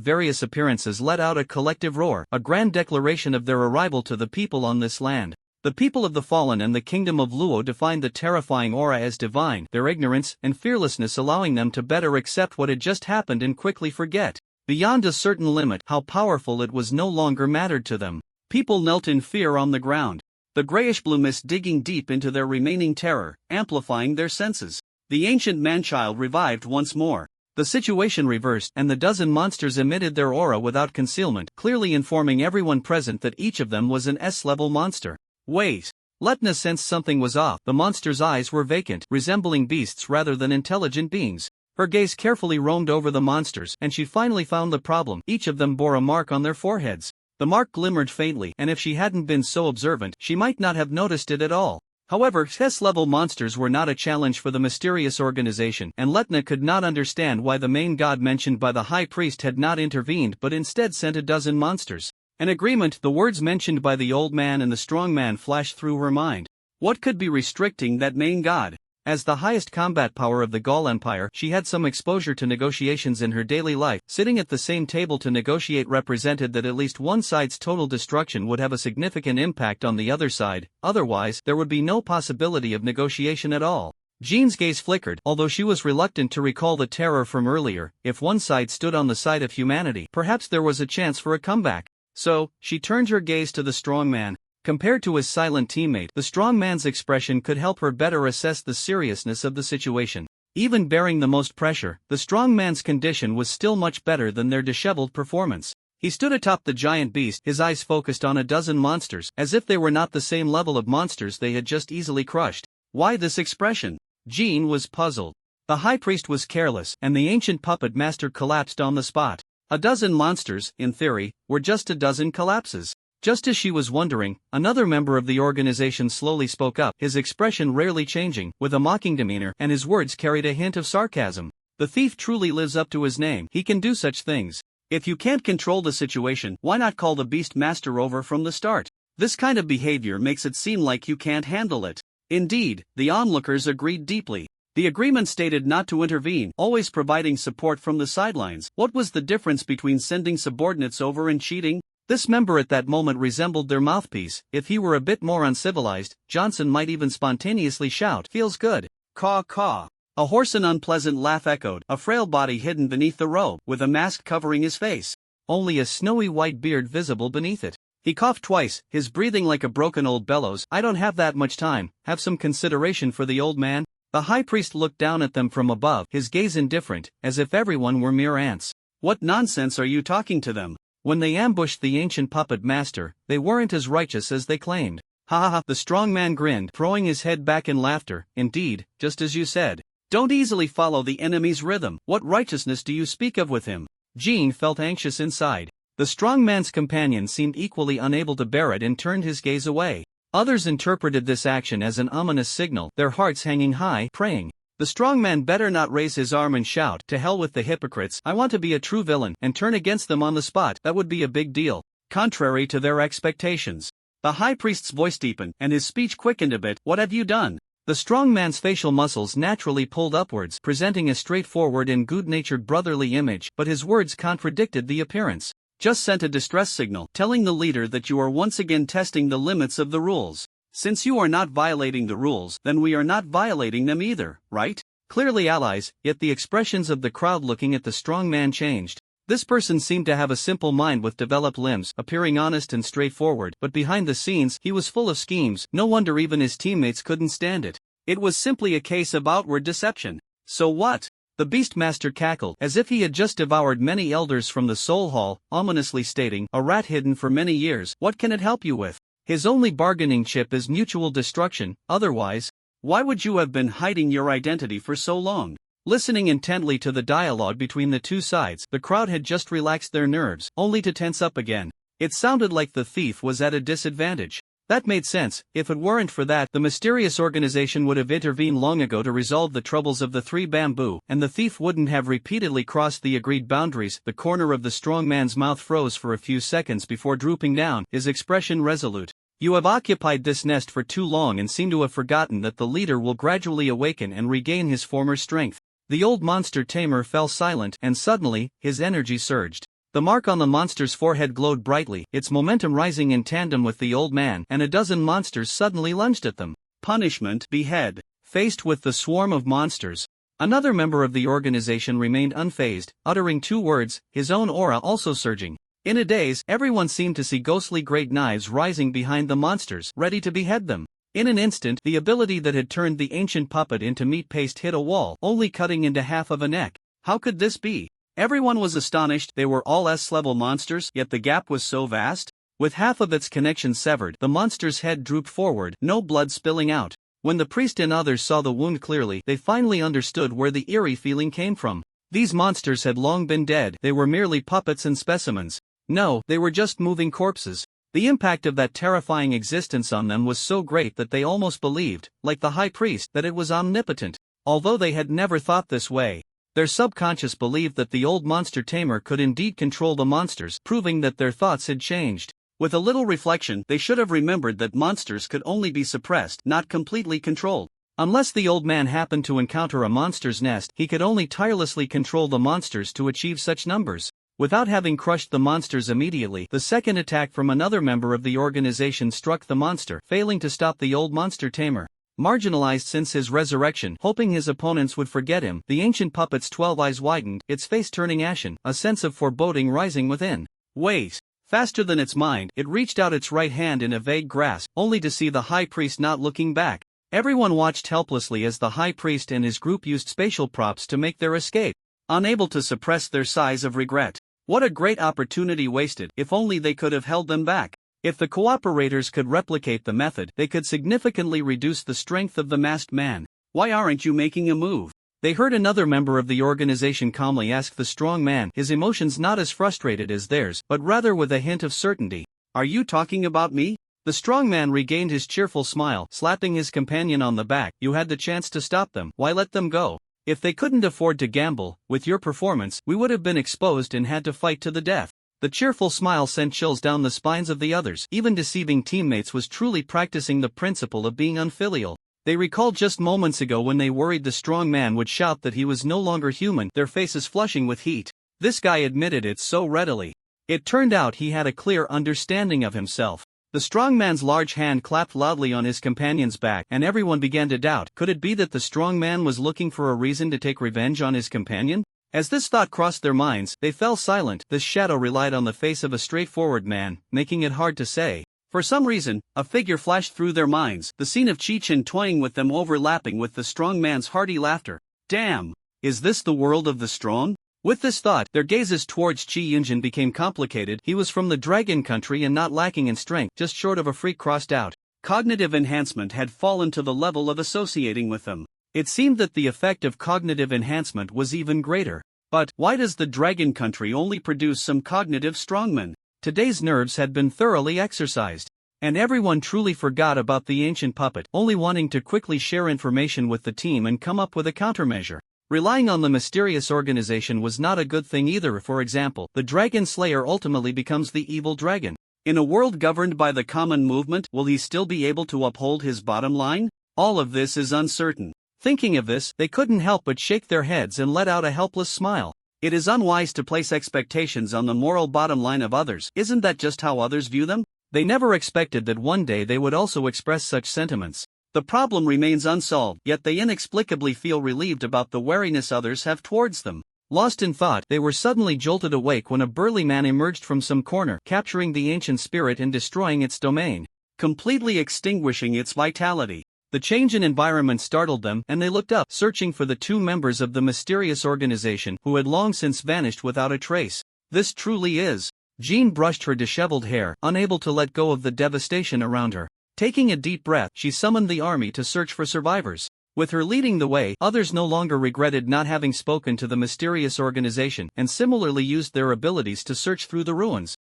various appearances let out a collective roar, a grand declaration of their arrival to the people on this land. The people of the Fallen and the Kingdom of Luo defined the terrifying aura as divine, their ignorance and fearlessness allowing them to better accept what had just happened and quickly forget. Beyond a certain limit, how powerful it was no longer mattered to them. People knelt in fear on the ground. The grayish-blue mist digging deep into their remaining terror, amplifying their senses. The ancient man-child revived once more. The situation reversed, and the dozen monsters emitted their aura without concealment, clearly informing everyone present that each of them was an S-level monster. Wait. Letna sensed something was off. The monster's eyes were vacant, resembling beasts rather than intelligent beings. Her gaze carefully roamed over the monsters, and she finally found the problem. Each of them bore a mark on their foreheads. The mark glimmered faintly, and if she hadn't been so observant, she might not have noticed it at all. However, S-level monsters were not a challenge for the mysterious organization, and Letna could not understand why the main god mentioned by the high priest had not intervened but instead sent a dozen monsters. An agreement, the words mentioned by the old man and the strong man flashed through her mind. What could be restricting that main god? As the highest combat power of the Gaul Empire, she had some exposure to negotiations in her daily life. Sitting at the same table to negotiate represented that at least one side's total destruction would have a significant impact on the other side, otherwise, there would be no possibility of negotiation at all. Jean's gaze flickered, although she was reluctant to recall the terror from earlier. If one side stood on the side of humanity, perhaps there was a chance for a comeback. So, she turned her gaze to the strong man. Compared to his silent teammate, the strong man's expression could help her better assess the seriousness of the situation. Even bearing the most pressure, the strong man's condition was still much better than their disheveled performance. He stood atop the giant beast, his eyes focused on a dozen monsters, as if they were not the same level of monsters they had just easily crushed. Why this expression? Jean was puzzled. The high priest was careless, and the ancient puppet master collapsed on the spot. A dozen monsters, in theory, were just a dozen collapses. Just as she was wondering, another member of the organization slowly spoke up, his expression rarely changing, with a mocking demeanor, and his words carried a hint of sarcasm. The thief truly lives up to his name. He can do such things. If you can't control the situation, why not call the beast master over from the start? This kind of behavior makes it seem like you can't handle it. Indeed, the onlookers agreed deeply. The agreement stated not to intervene, always providing support from the sidelines. What was the difference between sending subordinates over and cheating? This member at that moment resembled their mouthpiece. If he were a bit more uncivilized, Johnson might even spontaneously shout, "Feels good." Caw caw. A hoarse and unpleasant laugh echoed, a frail body hidden beneath the robe, with a mask covering his face. Only a snowy white beard visible beneath it. He coughed twice, his breathing like a broken old bellows. "I don't have that much time. Have some consideration for the old man." The high priest looked down at them from above, his gaze indifferent, as if everyone were mere ants. "What nonsense are you talking to them? When they ambushed the ancient puppet master, they weren't as righteous as they claimed." "Ha ha ha," the strong man grinned, throwing his head back in laughter. "Indeed, just as you said. Don't easily follow the enemy's rhythm. What righteousness do you speak of with him?" Jean felt anxious inside. The strong man's companion seemed equally unable to bear it and turned his gaze away. Others interpreted this action as an ominous signal, their hearts hanging high, praying. The strong man better not raise his arm and shout, "To hell with the hypocrites, I want to be a true villain," and turn against them on the spot. That would be a big deal. Contrary to their expectations. The high priest's voice deepened, and his speech quickened a bit. "What have you done?" The strong man's facial muscles naturally pulled upwards, presenting a straightforward and good-natured brotherly image, but his words contradicted the appearance. "Just sent a distress signal, telling the leader that you are once again testing the limits of the rules. Since you are not violating the rules, then we are not violating them either, right?" Clearly allies, yet the expressions of the crowd looking at the strong man changed. This person seemed to have a simple mind with developed limbs, appearing honest and straightforward, but behind the scenes, he was full of schemes. No wonder even his teammates couldn't stand it. It was simply a case of outward deception. So what? The Beastmaster cackled, as if he had just devoured many elders from the Soul Hall, ominously stating, "A rat hidden for many years, what can it help you with? His only bargaining chip is mutual destruction, otherwise, why would you have been hiding your identity for so long?" Listening intently to the dialogue between the two sides, the crowd had just relaxed their nerves, only to tense up again. It sounded like the thief was at a disadvantage. That made sense. If it weren't for that, the mysterious organization would have intervened long ago to resolve the troubles of the three bamboo, and the thief wouldn't have repeatedly crossed the agreed boundaries. The corner of the strong man's mouth froze for a few seconds before drooping down, his expression resolute. "You have occupied this nest for too long and seem to have forgotten that the leader will gradually awaken and regain his former strength." The old monster tamer fell silent, and suddenly, his energy surged. The mark on the monster's forehead glowed brightly, its momentum rising in tandem with the old man, and a dozen monsters suddenly lunged at them. Punishment: behead. Faced with the swarm of monsters, another member of the organization remained unfazed, uttering two words, his own aura also surging. In a daze, everyone seemed to see ghostly great knives rising behind the monsters, ready to behead them. In an instant, the ability that had turned the ancient puppet into meat paste hit a wall, only cutting into half of a neck. How could this be? Everyone was astonished. They were all S-level monsters, yet the gap was so vast. With half of its connection severed, the monster's head drooped forward, no blood spilling out. When the priest and others saw the wound clearly, they finally understood where the eerie feeling came from. These monsters had long been dead. They were merely puppets and specimens. No, they were just moving corpses. The impact of that terrifying existence on them was so great that they almost believed, like the high priest, that it was omnipotent. Although they had never thought this way, their subconscious believed that the old monster tamer could indeed control the monsters, proving that their thoughts had changed. With a little reflection, they should have remembered that monsters could only be suppressed, not completely controlled. Unless the old man happened to encounter a monster's nest, he could only tirelessly control the monsters to achieve such numbers. Without having crushed the monsters immediately, the second attack from another member of the organization struck the monster, failing to stop the old monster tamer. Marginalized since his resurrection, hoping his opponents would forget him, the ancient puppet's 12 eyes widened, its face turning ashen, a sense of foreboding rising within. Wait! Faster than its mind, it reached out its right hand in a vague grasp, only to see the high priest not looking back. Everyone watched helplessly as the high priest and his group used spatial props to make their escape, unable to suppress their sighs of regret. What a great opportunity wasted. If only they could have held them back. If the cooperators could replicate the method, they could significantly reduce the strength of the masked man. "Why aren't you making a move?" They heard another member of the organization calmly ask the strong man, his emotions not as frustrated as theirs, but rather with a hint of certainty. "Are you talking about me?" The strong man regained his cheerful smile, slapping his companion on the back. "You had the chance to stop them, why let them go? If they couldn't afford to gamble, with your performance, we would have been exposed and had to fight to the death." The cheerful smile sent chills down the spines of the others. Even deceiving teammates was truly practicing the principle of being unfilial. They recalled just moments ago when they worried the strong man would shout that he was no longer human, their faces flushing with heat. This guy admitted it so readily. It turned out he had a clear understanding of himself. The strong man's large hand clapped loudly on his companion's back, and everyone began to doubt. Could it be that the strong man was looking for a reason to take revenge on his companion? As this thought crossed their minds, they fell silent. This shadow relied on the face of a straightforward man, making it hard to say. For some reason, a figure flashed through their minds, the scene of Chi-Chin toying with them overlapping with the strong man's hearty laughter. Damn! Is this the world of the strong? With this thought, their gazes towards Chi Yunjin became complicated. He was from the dragon country and not lacking in strength, just short of a freak crossed out. Cognitive enhancement had fallen to the level of associating with them. It seemed that the effect of cognitive enhancement was even greater. But, why does the dragon country only produce some cognitive strongmen? Today's nerves had been thoroughly exercised. And everyone truly forgot about the ancient puppet, only wanting to quickly share information with the team and come up with a countermeasure. Relying on the mysterious organization was not a good thing either. For example, the Dragon Slayer ultimately becomes the evil dragon. In a world governed by the common movement, will he still be able to uphold his bottom line? All of this is uncertain. Thinking of this, they couldn't help but shake their heads and let out a helpless smile. It is unwise to place expectations on the moral bottom line of others. Isn't that just how others view them? They never expected that one day they would also express such sentiments. The problem remains unsolved, yet they inexplicably feel relieved about the wariness others have towards them. Lost in thought, they were suddenly jolted awake when a burly man emerged from some corner, capturing the ancient spirit and destroying its domain, completely extinguishing its vitality. The change in environment startled them and they looked up, searching for the two members of the mysterious organization who had long since vanished without a trace. This truly is. Jean brushed her disheveled hair, unable to let go of the devastation around her. Taking a deep breath, she summoned the army to search for survivors. With her leading the way, others no longer regretted not having spoken to the mysterious organization and similarly used their abilities to search through the ruins.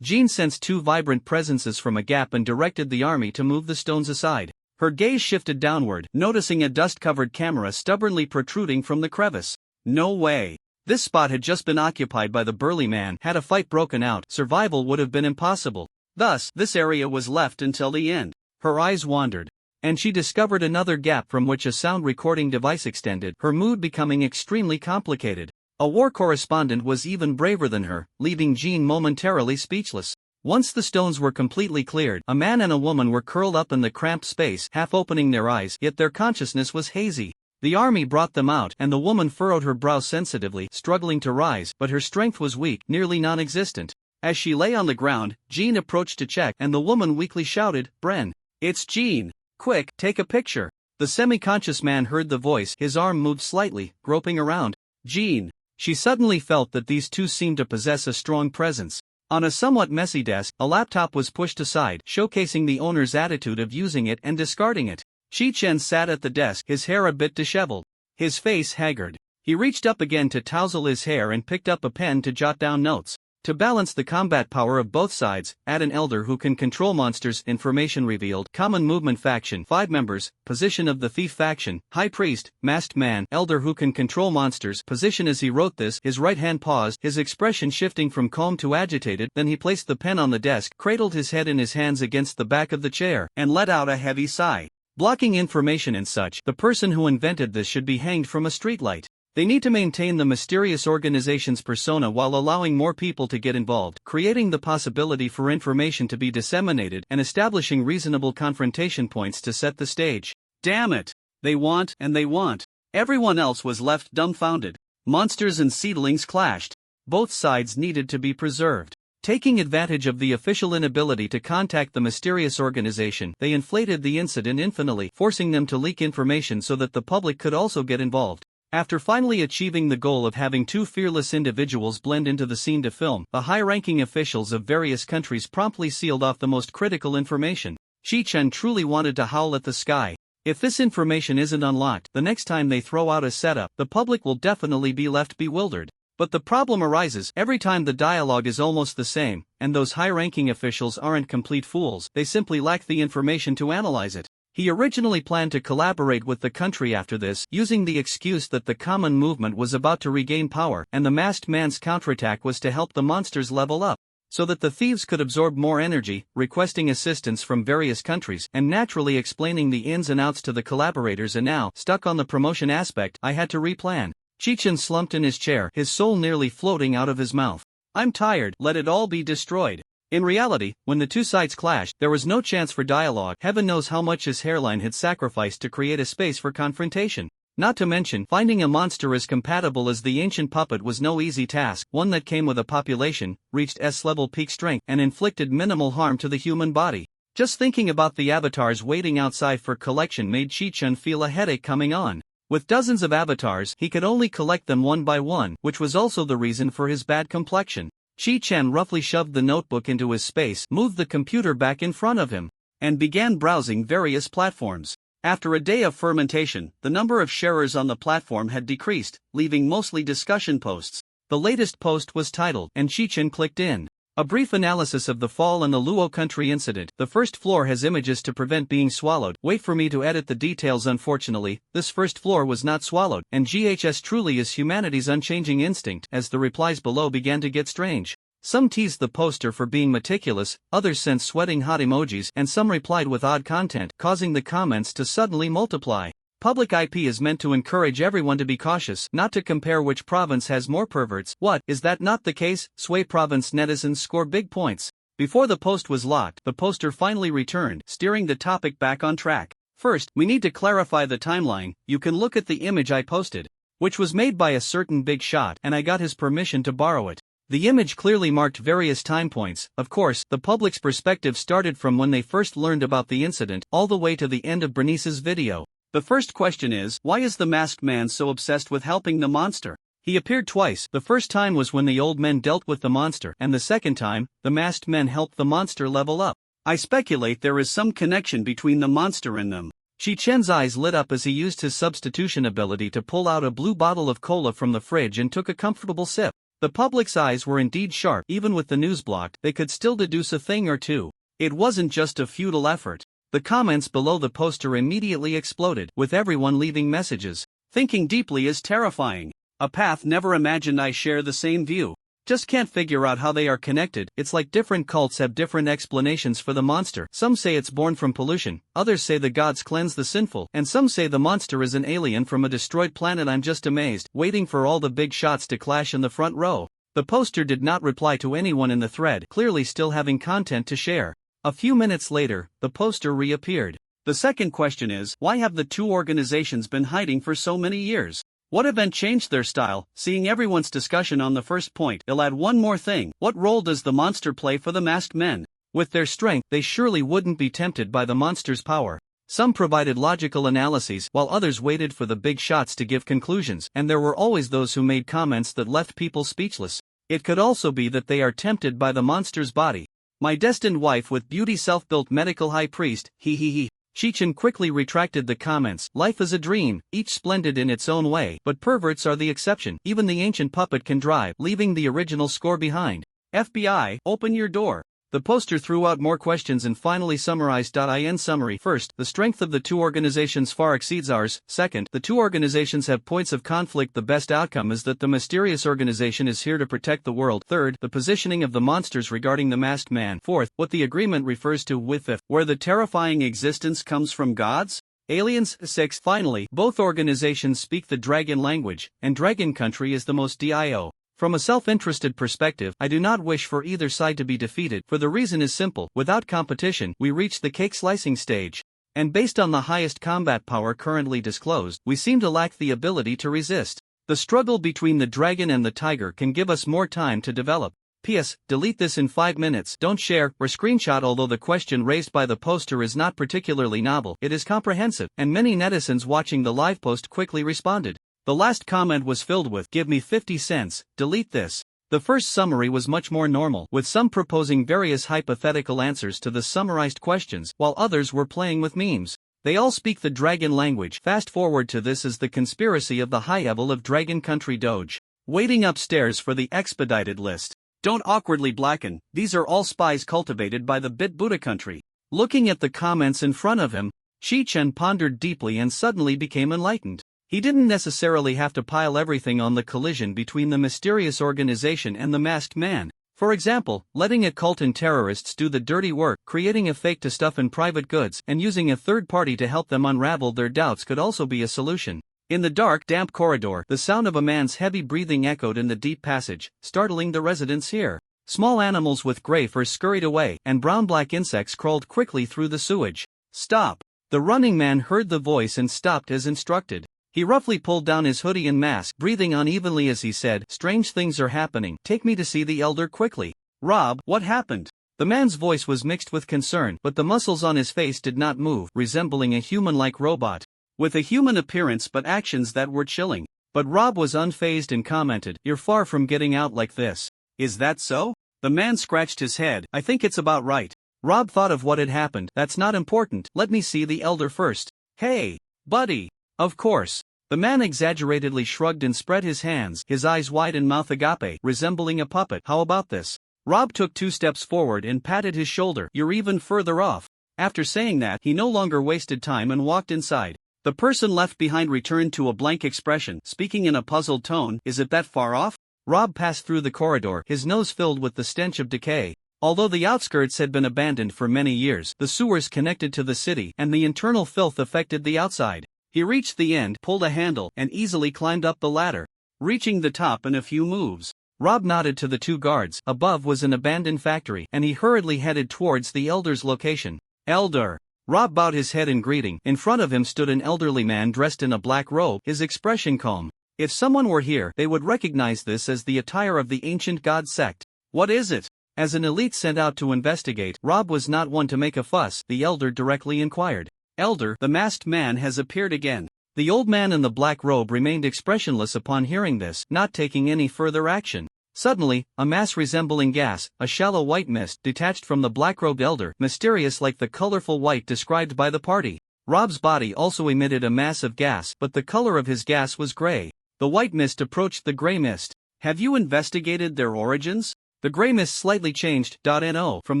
Jean sensed two vibrant presences from a gap and directed the army to move the stones aside. Her gaze shifted downward, noticing a dust-covered camera stubbornly protruding from the crevice. No way. This spot had just been occupied by the burly man. Had a fight broken out, survival would have been impossible. Thus, this area was left until the end. Her eyes wandered, and she discovered another gap from which a sound recording device extended, her mood becoming extremely complicated. A war correspondent was even braver than her, leaving Jean momentarily speechless. Once the stones were completely cleared, a man and a woman were curled up in the cramped space, half opening their eyes, yet their consciousness was hazy. The army brought them out, and the woman furrowed her brow sensitively, struggling to rise, but her strength was weak, nearly non-existent. As she lay on the ground, Jean approached to check, and the woman weakly shouted, "Bren, it's Jean. Quick, take a picture." The semi-conscious man heard the voice, his arm moved slightly, groping around. Jean. She suddenly felt that these two seemed to possess a strong presence. On a somewhat messy desk, a laptop was pushed aside, showcasing the owner's attitude of using it and discarding it. Shi-Chen sat at the desk, his hair a bit disheveled, his face haggard. He reached up again to tousle his hair and picked up a pen to jot down notes. To balance the combat power of both sides, add an elder who can control monsters. Information revealed. Common movement faction, 5 members. Position of the thief faction, high priest, masked man, elder who can control monsters. Position. As he wrote this, his right hand paused, his expression shifting from calm to agitated. Then he placed the pen on the desk, cradled his head in his hands against the back of the chair, and let out a heavy sigh. Blocking information and such, the person who invented this should be hanged from a streetlight. They need to maintain the mysterious organization's persona while allowing more people to get involved, creating the possibility for information to be disseminated, and establishing reasonable confrontation points to set the stage. Damn it! They want, and they want. Everyone else was left dumbfounded. Monsters and seedlings clashed. Both sides needed to be preserved. Taking advantage of the official inability to contact the mysterious organization, they inflated the incident infinitely, forcing them to leak information so that the public could also get involved. After finally achieving the goal of having two fearless individuals blend into the scene to film, the high-ranking officials of various countries promptly sealed off the most critical information. Shi-Chen truly wanted to howl at the sky. If this information isn't unlocked, the next time they throw out a setup, the public will definitely be left bewildered. But the problem arises every time the dialogue is almost the same, and those high-ranking officials aren't complete fools, they simply lack the information to analyze it. He originally planned to collaborate with the country after this, using the excuse that the common movement was about to regain power, and the masked man's counterattack was to help the monsters level up, so that the thieves could absorb more energy, requesting assistance from various countries, and naturally explaining the ins and outs to the collaborators. And now, stuck on the promotion aspect, I had to replan. Shi-Chen slumped in his chair, his soul nearly floating out of his mouth. I'm tired, let it all be destroyed. In reality, when the two sides clashed, there was no chance for dialogue. Heaven knows how much his hairline had sacrificed to create a space for confrontation. Not to mention, finding a monster as compatible as the ancient puppet was no easy task, one that came with a population, reached S-level peak strength, and inflicted minimal harm to the human body. Just thinking about the avatars waiting outside for collection made Shi-Chen feel a headache coming on. With dozens of avatars, he could only collect them one by one, which was also the reason for his bad complexion. Shi-Chen roughly shoved the notebook into his space, moved the computer back in front of him, and began browsing various platforms. After a day of fermentation, the number of sharers on the platform had decreased, leaving mostly discussion posts. The latest post was titled, and Shi-Chen clicked in. A brief analysis of the fall and the Luo country incident. The first floor has images to prevent being swallowed. Wait for me to edit the details. Unfortunately, this first floor was not swallowed, and GHS truly is humanity's unchanging instinct. As the replies below began to get strange. Some teased the poster for being meticulous, others sent sweating hot emojis, and some replied with odd content, causing the comments to suddenly multiply. Public IP is meant to encourage everyone to be cautious, not to compare which province has more perverts. What, is that not the case? Sway province netizens score big points. Before the post was locked, the poster finally returned, steering the topic back on track. First, we need to clarify the timeline. You can look at the image I posted, which was made by a certain big shot, and I got his permission to borrow it. The image clearly marked various time points. Of course, the public's perspective started from when they first learned about the incident, all the way to the end of Bernice's video. The first question is, why is the masked man so obsessed with helping the monster? He appeared twice. The first time was when the old men dealt with the monster, and the second time, the masked men helped the monster level up. I speculate there is some connection between the monster and them. Shi Chen's eyes lit up as he used his substitution ability to pull out a blue bottle of cola from the fridge and took a comfortable sip. The public's eyes were indeed sharp. Even with the news blocked, they could still deduce a thing or two. It wasn't just a futile effort. The comments below the poster immediately exploded, with everyone leaving messages. Thinking deeply is terrifying. A path never imagined I share the same view. Just can't figure out how they are connected. It's like different cults have different explanations for the monster. Some say it's born from pollution, others say the gods cleanse the sinful, and some say the monster is an alien from a destroyed planet. I'm just amazed, waiting for all the big shots to clash in the front row. The poster did not reply to anyone in the thread, clearly still having content to share. A few minutes later, the poster reappeared. The second question is, why have the two organizations been hiding for so many years? What event changed their style? Seeing everyone's discussion on the first point, I'll add one more thing. What role does the monster play for the masked men? With their strength, they surely wouldn't be tempted by the monster's power. Some provided logical analyses, while others waited for the big shots to give conclusions, and there were always those who made comments that left people speechless. It could also be that they are tempted by the monster's body. My destined wife with beauty, self-built medical high priest, he. Shi Chen quickly retracted the comments. Life is a dream, each splendid in its own way, but perverts are the exception. Even the ancient puppet can drive, leaving the original score behind. FBI, open your door. The poster threw out more questions and finally summarized. In summary, first, the strength of the two organizations far exceeds ours. Second, the two organizations have points of conflict. The best outcome is that the mysterious organization is here to protect the world. Third, the positioning of the monsters regarding the masked man. Fourth, what the agreement refers to. With fifth, where the terrifying existence comes from gods? Aliens. Sixth, finally, both organizations speak the dragon language, and Dragon Country is the most dio. From a self-interested perspective, I do not wish for either side to be defeated, for the reason is simple. Without competition, we reach the cake slicing stage. And based on the highest combat power currently disclosed, we seem to lack the ability to resist. The struggle between the dragon and the tiger can give us more time to develop. P.S. Delete this in 5 minutes. Don't share or screenshot. Although the question raised by the poster is not particularly novel, it is comprehensive, and many netizens watching the live post quickly responded. The last comment was filled with, "Give me 50 cents, delete this." The first summary was much more normal, with some proposing various hypothetical answers to the summarized questions, while others were playing with memes. They all speak the dragon language. Fast forward to this is the conspiracy of the high level of Dragon Country Doge. Waiting upstairs for the expedited list. Don't awkwardly blacken, these are all spies cultivated by the Bit Buddha country. Looking at the comments in front of him, Shi Chen pondered deeply and suddenly became enlightened. He didn't necessarily have to pile everything on the collision between the mysterious organization and the masked man. For example, letting a cult and terrorists do the dirty work, creating a fake to stuff in private goods, and using a third party to help them unravel their doubts could also be a solution. In the dark, damp corridor, the sound of a man's heavy breathing echoed in the deep passage, startling the residents here. Small animals with gray fur scurried away, and brown-black insects crawled quickly through the sewage. "Stop!" The running man heard the voice and stopped as instructed. He roughly pulled down his hoodie and mask, breathing unevenly as he said, "Strange things are happening. Take me to see the elder quickly." "Rob, what happened?" The man's voice was mixed with concern, but the muscles on his face did not move, resembling a human-like robot. With a human appearance but actions that were chilling. But Rob was unfazed and commented, "You're far from getting out like this." "Is that so?" The man scratched his head. "I think it's about right." Rob thought of what had happened. "That's not important. Let me see the elder first." "Hey, buddy." "Of course." The man exaggeratedly shrugged and spread his hands, his eyes wide and mouth agape, resembling a puppet. "How about this?" Rob took 2 steps forward and patted his shoulder. "You're even further off." After saying that, he no longer wasted time and walked inside. The person left behind returned to a blank expression, speaking in a puzzled tone. "Is it that far off?" Rob passed through the corridor, his nose filled with the stench of decay. Although the outskirts had been abandoned for many years, the sewers connected to the city, and the internal filth affected the outside. He reached the end, pulled a handle, and easily climbed up the ladder. Reaching the top in a few moves, Rob nodded to the 2 guards. Above was an abandoned factory, and he hurriedly headed towards the elder's location. "Elder." Rob bowed his head in greeting. In front of him stood an elderly man dressed in a black robe, his expression calm. If someone were here, they would recognize this as the attire of the ancient god sect. What is it? As an elite sent out to investigate, Rob was not one to make a fuss, the elder directly inquired. Elder, the masked man has appeared again. The old man in the black robe remained expressionless upon hearing this, not taking any further action. Suddenly, a mass resembling gas, a shallow white mist, detached from the black-robed elder, mysterious like the colorful white described by the party. Rob's body also emitted a mass of gas, but the color of his gas was gray. The white mist approached the gray mist. Have you investigated their origins? The gray mist slightly changed .no from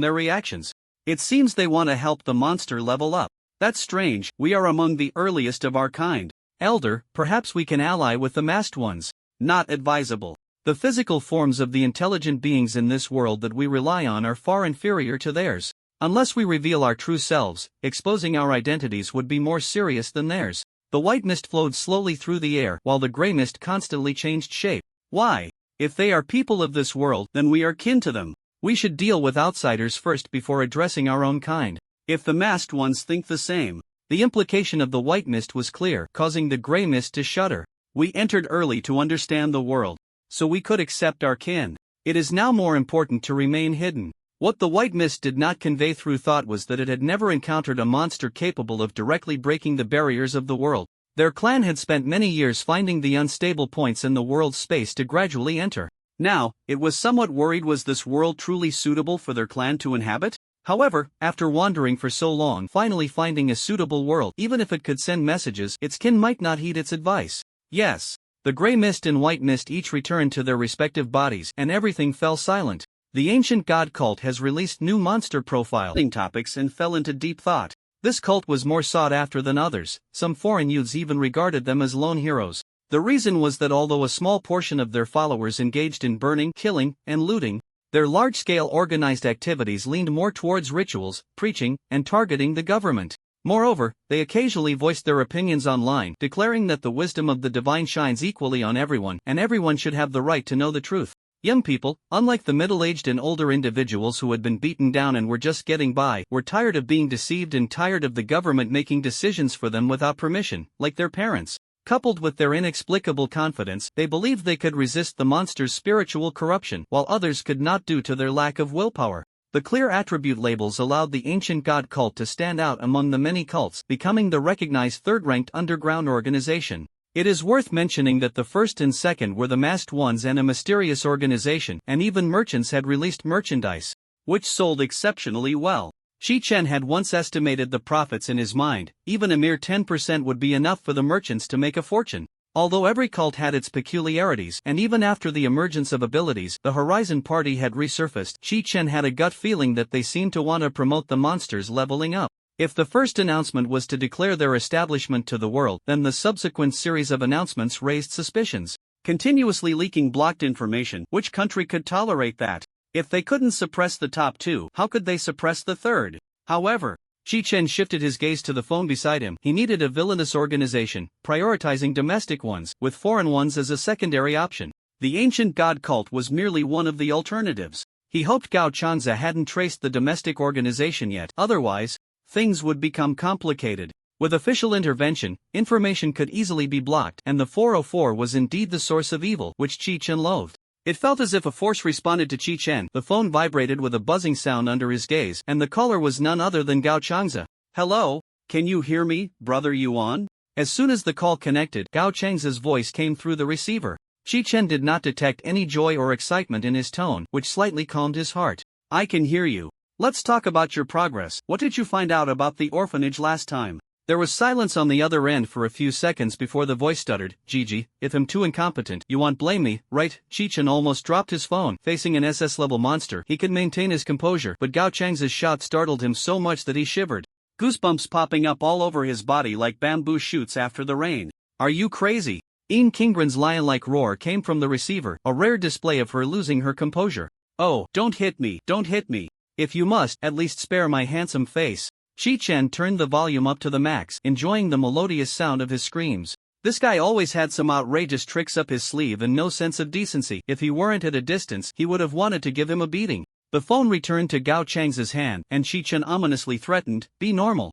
their reactions. It seems they want to help the monster level up. That's strange, we are among the earliest of our kind. Elder, perhaps we can ally with the masked ones. Not advisable. The physical forms of the intelligent beings in this world that we rely on are far inferior to theirs. Unless we reveal our true selves, exposing our identities would be more serious than theirs. The white mist flowed slowly through the air while the gray mist constantly changed shape. Why? If they are people of this world, then we are kin to them. We should deal with outsiders first before addressing our own kind. If the masked ones think the same. The implication of the white mist was clear, causing the gray mist to shudder. We entered early to understand the world, so we could accept our kin. It is now more important to remain hidden. What the white mist did not convey through thought was that it had never encountered a monster capable of directly breaking the barriers of the world. Their clan had spent many years finding the unstable points in the world's space to gradually enter. Now, it was somewhat worried, was this world truly suitable for their clan to inhabit? However, after wandering for so long, finally finding a suitable world, even if it could send messages, its kin might not heed its advice. Yes. The gray mist and white mist each returned to their respective bodies, and everything fell silent. The ancient god cult has released new monster profiling topics and fell into deep thought. This cult was more sought after than others. Some foreign youths even regarded them as lone heroes. The reason was that although a small portion of their followers engaged in burning, killing, and looting, their large-scale organized activities leaned more towards rituals, preaching, and targeting the government. Moreover, they occasionally voiced their opinions online, declaring that the wisdom of the divine shines equally on everyone, and everyone should have the right to know the truth. Young people, unlike the middle-aged and older individuals who had been beaten down and were just getting by, were tired of being deceived and tired of the government making decisions for them without permission, like their parents. Coupled with their inexplicable confidence, they believed they could resist the monster's spiritual corruption, while others could not due to their lack of willpower. The clear attribute labels allowed the ancient god cult to stand out among the many cults, becoming the recognized third-ranked underground organization. It is worth mentioning that the first and second were the masked ones and a mysterious organization, and even merchants had released merchandise, which sold exceptionally well. Shi Chen had once estimated the profits in his mind. Even a mere 10% would be enough for the merchants to make a fortune. Although every cult had its peculiarities, and even after the emergence of abilities, the Horizon Party had resurfaced, Shi Chen had a gut feeling that they seemed to want to promote the monsters leveling up. If the first announcement was to declare their establishment to the world, then the subsequent series of announcements raised suspicions. Continuously leaking blocked information, which country could tolerate that? If they couldn't suppress the top two, how could they suppress the third? However, Shi Chen shifted his gaze to the phone beside him. He needed a villainous organization, prioritizing domestic ones, with foreign ones as a secondary option. The ancient god cult was merely one of the alternatives. He hoped Gao Changza hadn't traced the domestic organization yet, otherwise, things would become complicated. With official intervention, information could easily be blocked, and the 404 was indeed the source of evil, which Qi Chen loathed. It felt as if a force responded to Qi Chen. The phone vibrated with a buzzing sound under his gaze, and the caller was none other than Gao Changza. Hello, can you hear me, Brother Yuan? As soon as the call connected, Gao Changza's voice came through the receiver. Qi Chen did not detect any joy or excitement in his tone, which slightly calmed his heart. I can hear you. Let's talk about your progress. What did you find out about the orphanage last time? There was silence on the other end for a few seconds before the voice stuttered. Gigi, if I'm too incompetent, you won't blame me, right? Qi Chen almost dropped his phone. Facing an SS-level monster, he could maintain his composure, but Gao Chang's shot startled him so much that he shivered. Goosebumps popping up all over his body like bamboo shoots after the rain. Are you crazy? Ian Kingren's lion-like roar came from the receiver, a rare display of her losing her composure. Oh, don't hit me, don't hit me. If you must, at least spare my handsome face. Qi Chen turned the volume up to the max, enjoying the melodious sound of his screams. This guy always had some outrageous tricks up his sleeve and no sense of decency. If he weren't at a distance, he would have wanted to give him a beating. The phone returned to Gao Chang's hand, and Qi Chen ominously threatened, "Be normal."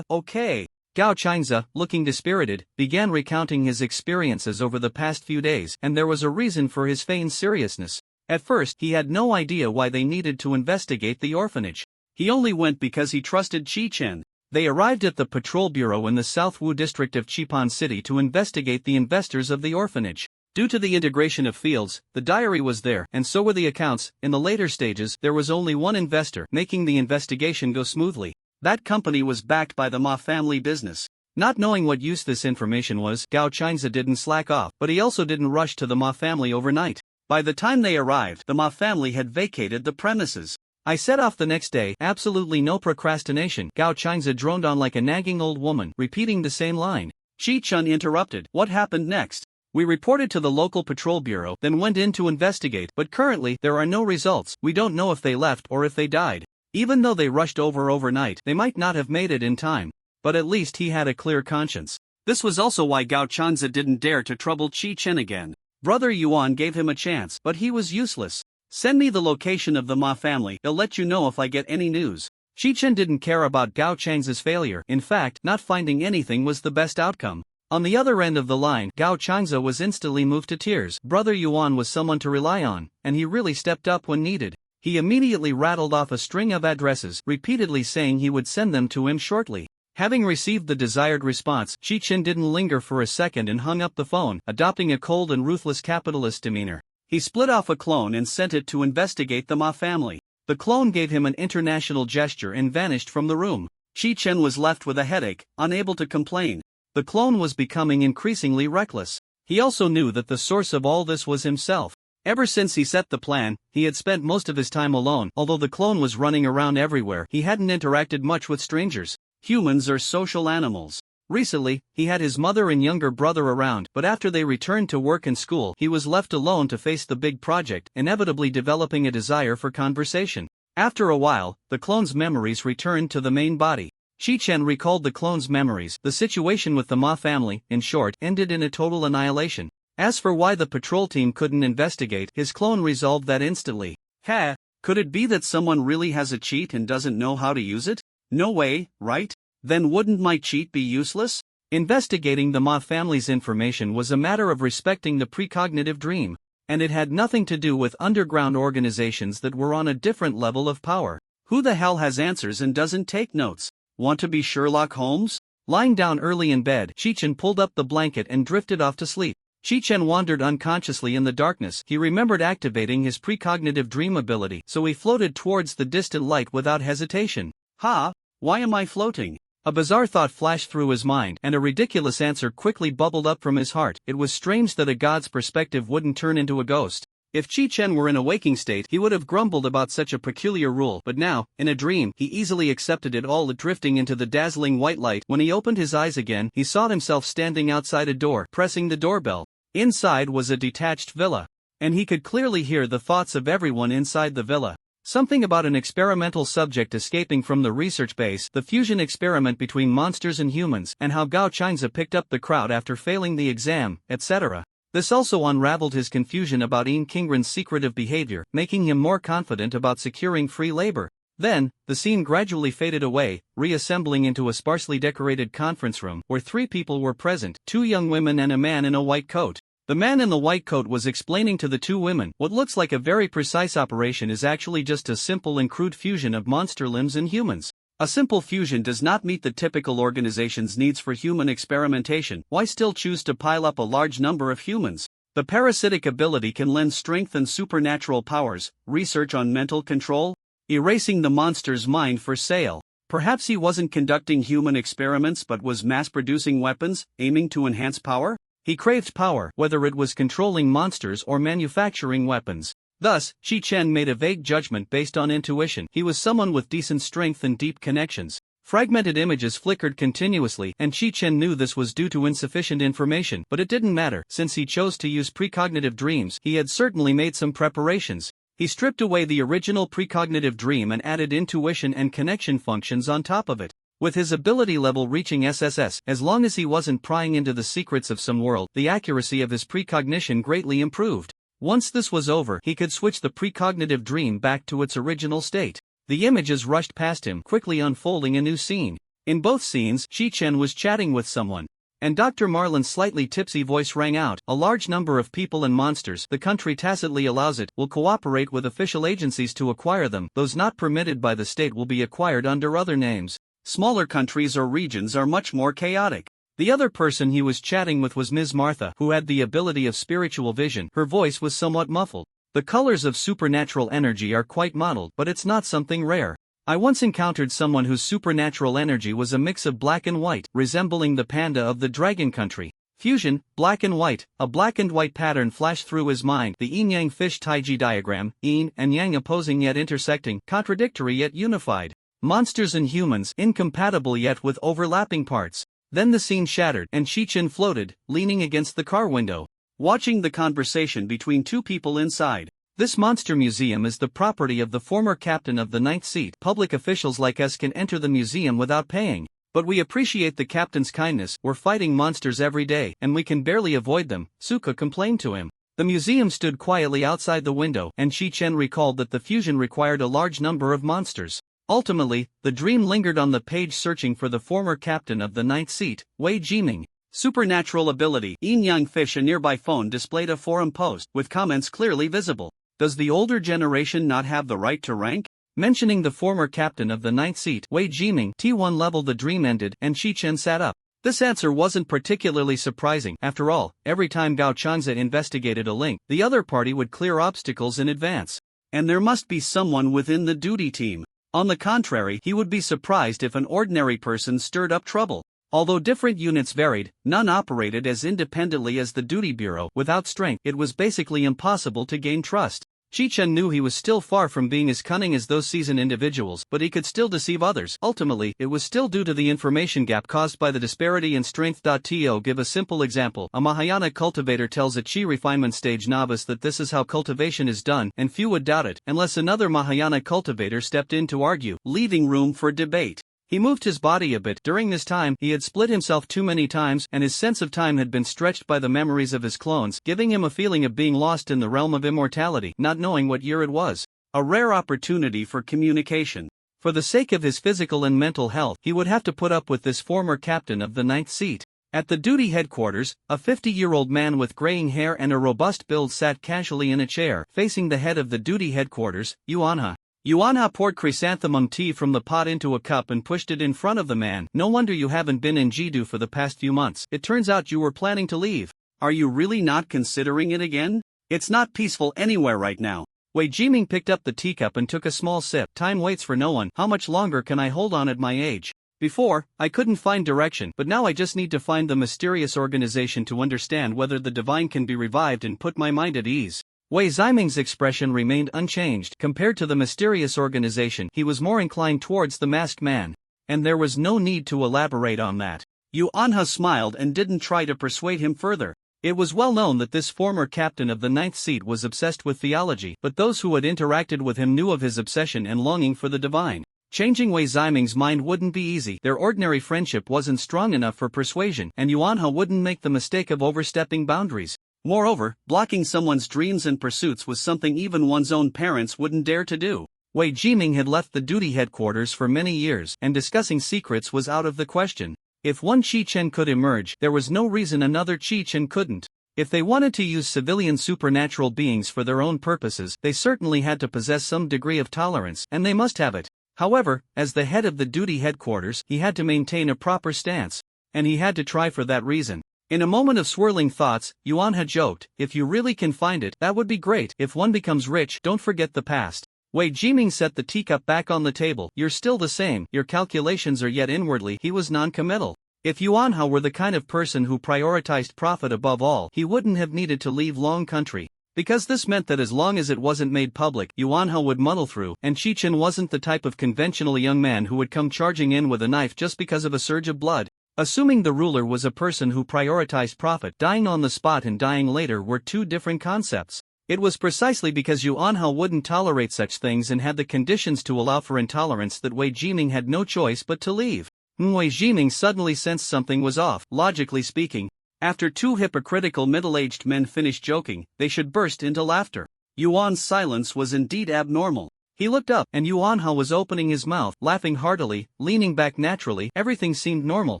Okay. Gao Changza, looking dispirited, began recounting his experiences over the past few days, and there was a reason for his feigned seriousness. At first, he had no idea why they needed to investigate the orphanage. He only went because he trusted Qi Chen. They arrived at the patrol bureau in the South Wu district of Qipan City to investigate the investors of the orphanage. Due to the integration of fields, the diary was there, and so were the accounts. In the later stages, there was only one investor, making the investigation go smoothly. That company was backed by the Ma family business. Not knowing what use this information was, Gao Changza didn't slack off, but he also didn't rush to the Ma family overnight. By the time they arrived, the Ma family had vacated the premises. I set off the next day, absolutely no procrastination. Gao Changza droned on like a nagging old woman, repeating the same line. Qi Chun interrupted. What happened next? We reported to the local patrol bureau, then went in to investigate, but currently, there are no results. We don't know if they left or if they died. Even though they rushed overnight, they might not have made it in time. But at least he had a clear conscience. This was also why Gao Changza didn't dare to trouble Qi Chen again. Brother Yuan gave him a chance, but he was useless. Send me the location of the Ma family, they'll let you know if I get any news. Qi Chen didn't care about Gao Changza's failure. In fact, not finding anything was the best outcome. On the other end of the line, Gao Changza was instantly moved to tears. Brother Yuan was someone to rely on, and he really stepped up when needed. He immediately rattled off a string of addresses, repeatedly saying he would send them to him shortly. Having received the desired response, Qi Chen didn't linger for a second and hung up the phone, adopting a cold and ruthless capitalist demeanor. He split off a clone and sent it to investigate the Ma family. The clone gave him an international gesture and vanished from the room. Qi Chen was left with a headache, unable to complain. The clone was becoming increasingly reckless. He also knew that the source of all this was himself. Ever since he set the plan, he had spent most of his time alone. Although the clone was running around everywhere, he hadn't interacted much with strangers. Humans are social animals. Recently, he had his mother and younger brother around, but after they returned to work and school, he was left alone to face the big project, inevitably developing a desire for conversation. After a while, the clone's memories returned to the main body. Qi Chen recalled the clone's memories. The situation with the Ma family, in short, ended in a total annihilation. As for why the patrol team couldn't investigate, his clone resolved that instantly. Could it be that someone really has a cheat and doesn't know how to use it? No way, right? Then wouldn't my cheat be useless? Investigating the Ma family's information was a matter of respecting the precognitive dream, and it had nothing to do with underground organizations that were on a different level of power. Who the hell has answers and doesn't take notes? Want to be Sherlock Holmes? Lying down early in bed, Qi Chen pulled up the blanket and drifted off to sleep. Qi Chen wandered unconsciously in the darkness. He remembered activating his precognitive dream ability, so he floated towards the distant light without hesitation. Why am I floating? A bizarre thought flashed through his mind, and a ridiculous answer quickly bubbled up from his heart. It was strange that a god's perspective wouldn't turn into a ghost. If Qi Chen were in a waking state, he would have grumbled about such a peculiar rule, but now, in a dream, he easily accepted it all, drifting into the dazzling white light. When he opened his eyes again, he saw himself standing outside a door, pressing the doorbell. Inside was a detached villa, and he could clearly hear the thoughts of everyone inside the villa. Something about an experimental subject escaping from the research base, the fusion experiment between monsters and humans, and how Gao Changza picked up the crowd after failing the exam, etc. This also unraveled his confusion about Ian Kingren's secretive behavior, making him more confident about securing free labor. Then, the scene gradually faded away, reassembling into a sparsely decorated conference room, where 3 people were present, 2 young women and a man in a white coat. The man in the white coat was explaining to the 2 women, what looks like a very precise operation is actually just a simple and crude fusion of monster limbs and humans. A simple fusion does not meet the typical organization's needs for human experimentation. Why still choose to pile up a large number of humans? The parasitic ability can lend strength and supernatural powers. Research on mental control? Erasing the monster's mind for sale. Perhaps he wasn't conducting human experiments but was mass-producing weapons, aiming to enhance power? He craved power, whether it was controlling monsters or manufacturing weapons. Thus, Qi Chen made a vague judgment based on intuition. He was someone with decent strength and deep connections. Fragmented images flickered continuously, and Qi Chen knew this was due to insufficient information, but it didn't matter. Since he chose to use precognitive dreams, he had certainly made some preparations. He stripped away the original precognitive dream and added intuition and connection functions on top of it. With his ability level reaching SSS, as long as he wasn't prying into the secrets of some world, the accuracy of his precognition greatly improved. Once this was over, he could switch the precognitive dream back to its original state. The images rushed past him, quickly unfolding a new scene. In both scenes, Chi-Chen was chatting with someone. And Dr. Marlin's slightly tipsy voice rang out, "A large number of people and monsters, the country tacitly allows it, will cooperate with official agencies to acquire them. Those not permitted by the state will be acquired under other names." Smaller countries or regions are much more chaotic. The other person he was chatting with was Ms. Martha, who had the ability of spiritual vision. Her voice was somewhat muffled. "The colors of supernatural energy are quite mottled, but it's not something rare. I once encountered someone whose supernatural energy was a mix of black and white, resembling the panda of the dragon country. Fusion, black and white, a black and white pattern flashed through his mind, the yin-yang fish taiji diagram, yin and yang opposing yet intersecting, contradictory yet unified. Monsters and humans, incompatible yet with overlapping parts." Then the scene shattered, and Chi-Chen floated, leaning against the car window, watching the conversation between two people inside. "This monster museum is the property of the former captain of the Ninth Seat. Public officials like us can enter the museum without paying. But we appreciate the captain's kindness. We're fighting monsters every day, and we can barely avoid them," Suka complained to him. The museum stood quietly outside the window, and Chi-Chen recalled that the fusion required a large number of monsters. Ultimately, the dream lingered on the page searching for the former captain of the Ninth Seat, Wei Jiming. Supernatural ability. Yin-yang fish. A nearby phone displayed a forum post, with comments clearly visible. "Does the older generation not have the right to rank?" Mentioning the former captain of the Ninth Seat, Wei Jiming, T1 level. The dream ended, and Chi-Chen sat up. This answer wasn't particularly surprising. After all, every time Gao Changza investigated a link, the other party would clear obstacles in advance. And there must be someone within the duty team. On the contrary, he would be surprised if an ordinary person stirred up trouble. Although different units varied, none operated as independently as the duty bureau. Without strength, it was basically impossible to gain trust. Chi-Chen knew he was still far from being as cunning as those seasoned individuals, but he could still deceive others. Ultimately, it was still due to the information gap caused by the disparity in strength. To give a simple example, a Mahayana cultivator tells a chi refinement stage novice that this is how cultivation is done, and few would doubt it, unless another Mahayana cultivator stepped in to argue, leaving room for debate. He moved his body a bit. During this time, he had split himself too many times, and his sense of time had been stretched by the memories of his clones, giving him a feeling of being lost in the realm of immortality, not knowing what year it was. A rare opportunity for communication. For the sake of his physical and mental health, he would have to put up with this former captain of the Ninth Seat. At the duty headquarters, a 50-year-old man with graying hair and a robust build sat casually in a chair, facing the head of the duty headquarters, Yuanha. Yuanha poured chrysanthemum tea from the pot into a cup and pushed it in front of the man. "No wonder you haven't been in Jidu for the past few months. It turns out you were planning to leave. Are you really not considering it again? It's not peaceful anywhere right now." Wei Jiming picked up the teacup and took a small sip. "Time waits for no one. How much longer can I hold on at my age? Before, I couldn't find direction, but now I just need to find the mysterious organization to understand whether the divine can be revived and put my mind at ease." Wei Ziming's expression remained unchanged. Compared to the mysterious organization, he was more inclined towards the masked man. And there was no need to elaborate on that. Yuanha smiled and didn't try to persuade him further. It was well known that this former captain of the Ninth Seat was obsessed with theology, but those who had interacted with him knew of his obsession and longing for the divine. Changing Wei Ziming's mind wouldn't be easy. Their ordinary friendship wasn't strong enough for persuasion, and Yuanha wouldn't make the mistake of overstepping boundaries. Moreover, blocking someone's dreams and pursuits was something even one's own parents wouldn't dare to do. Wei Jiming had left the duty headquarters for many years, and discussing secrets was out of the question. If one Chi-Chen could emerge, there was no reason another Chi-Chen couldn't. If they wanted to use civilian supernatural beings for their own purposes, they certainly had to possess some degree of tolerance, and they must have it. However, as the head of the duty headquarters, he had to maintain a proper stance. And he had to try for that reason. In a moment of swirling thoughts, Yuan had joked, "If you really can find it, that would be great. If one becomes rich, don't forget the past." Wei Jiming set the teacup back on the table. "You're still the same, your calculations are yet inwardly." He was non-committal. If Yuanha were the kind of person who prioritized profit above all, he wouldn't have needed to leave Long Country. Because this meant that as long as it wasn't made public, Yuanha would muddle through, and Chi-Chen wasn't the type of conventional young man who would come charging in with a knife just because of a surge of blood. Assuming the ruler was a person who prioritized profit, dying on the spot and dying later were two different concepts. It was precisely because Yuanha wouldn't tolerate such things and had the conditions to allow for intolerance that Wei Jiming had no choice but to leave. Wei Jiming suddenly sensed something was off. Logically speaking, after two hypocritical middle-aged men finished joking, they should burst into laughter. Yuan's silence was indeed abnormal. He looked up, and Yuanha was opening his mouth, laughing heartily, leaning back naturally. Everything seemed normal,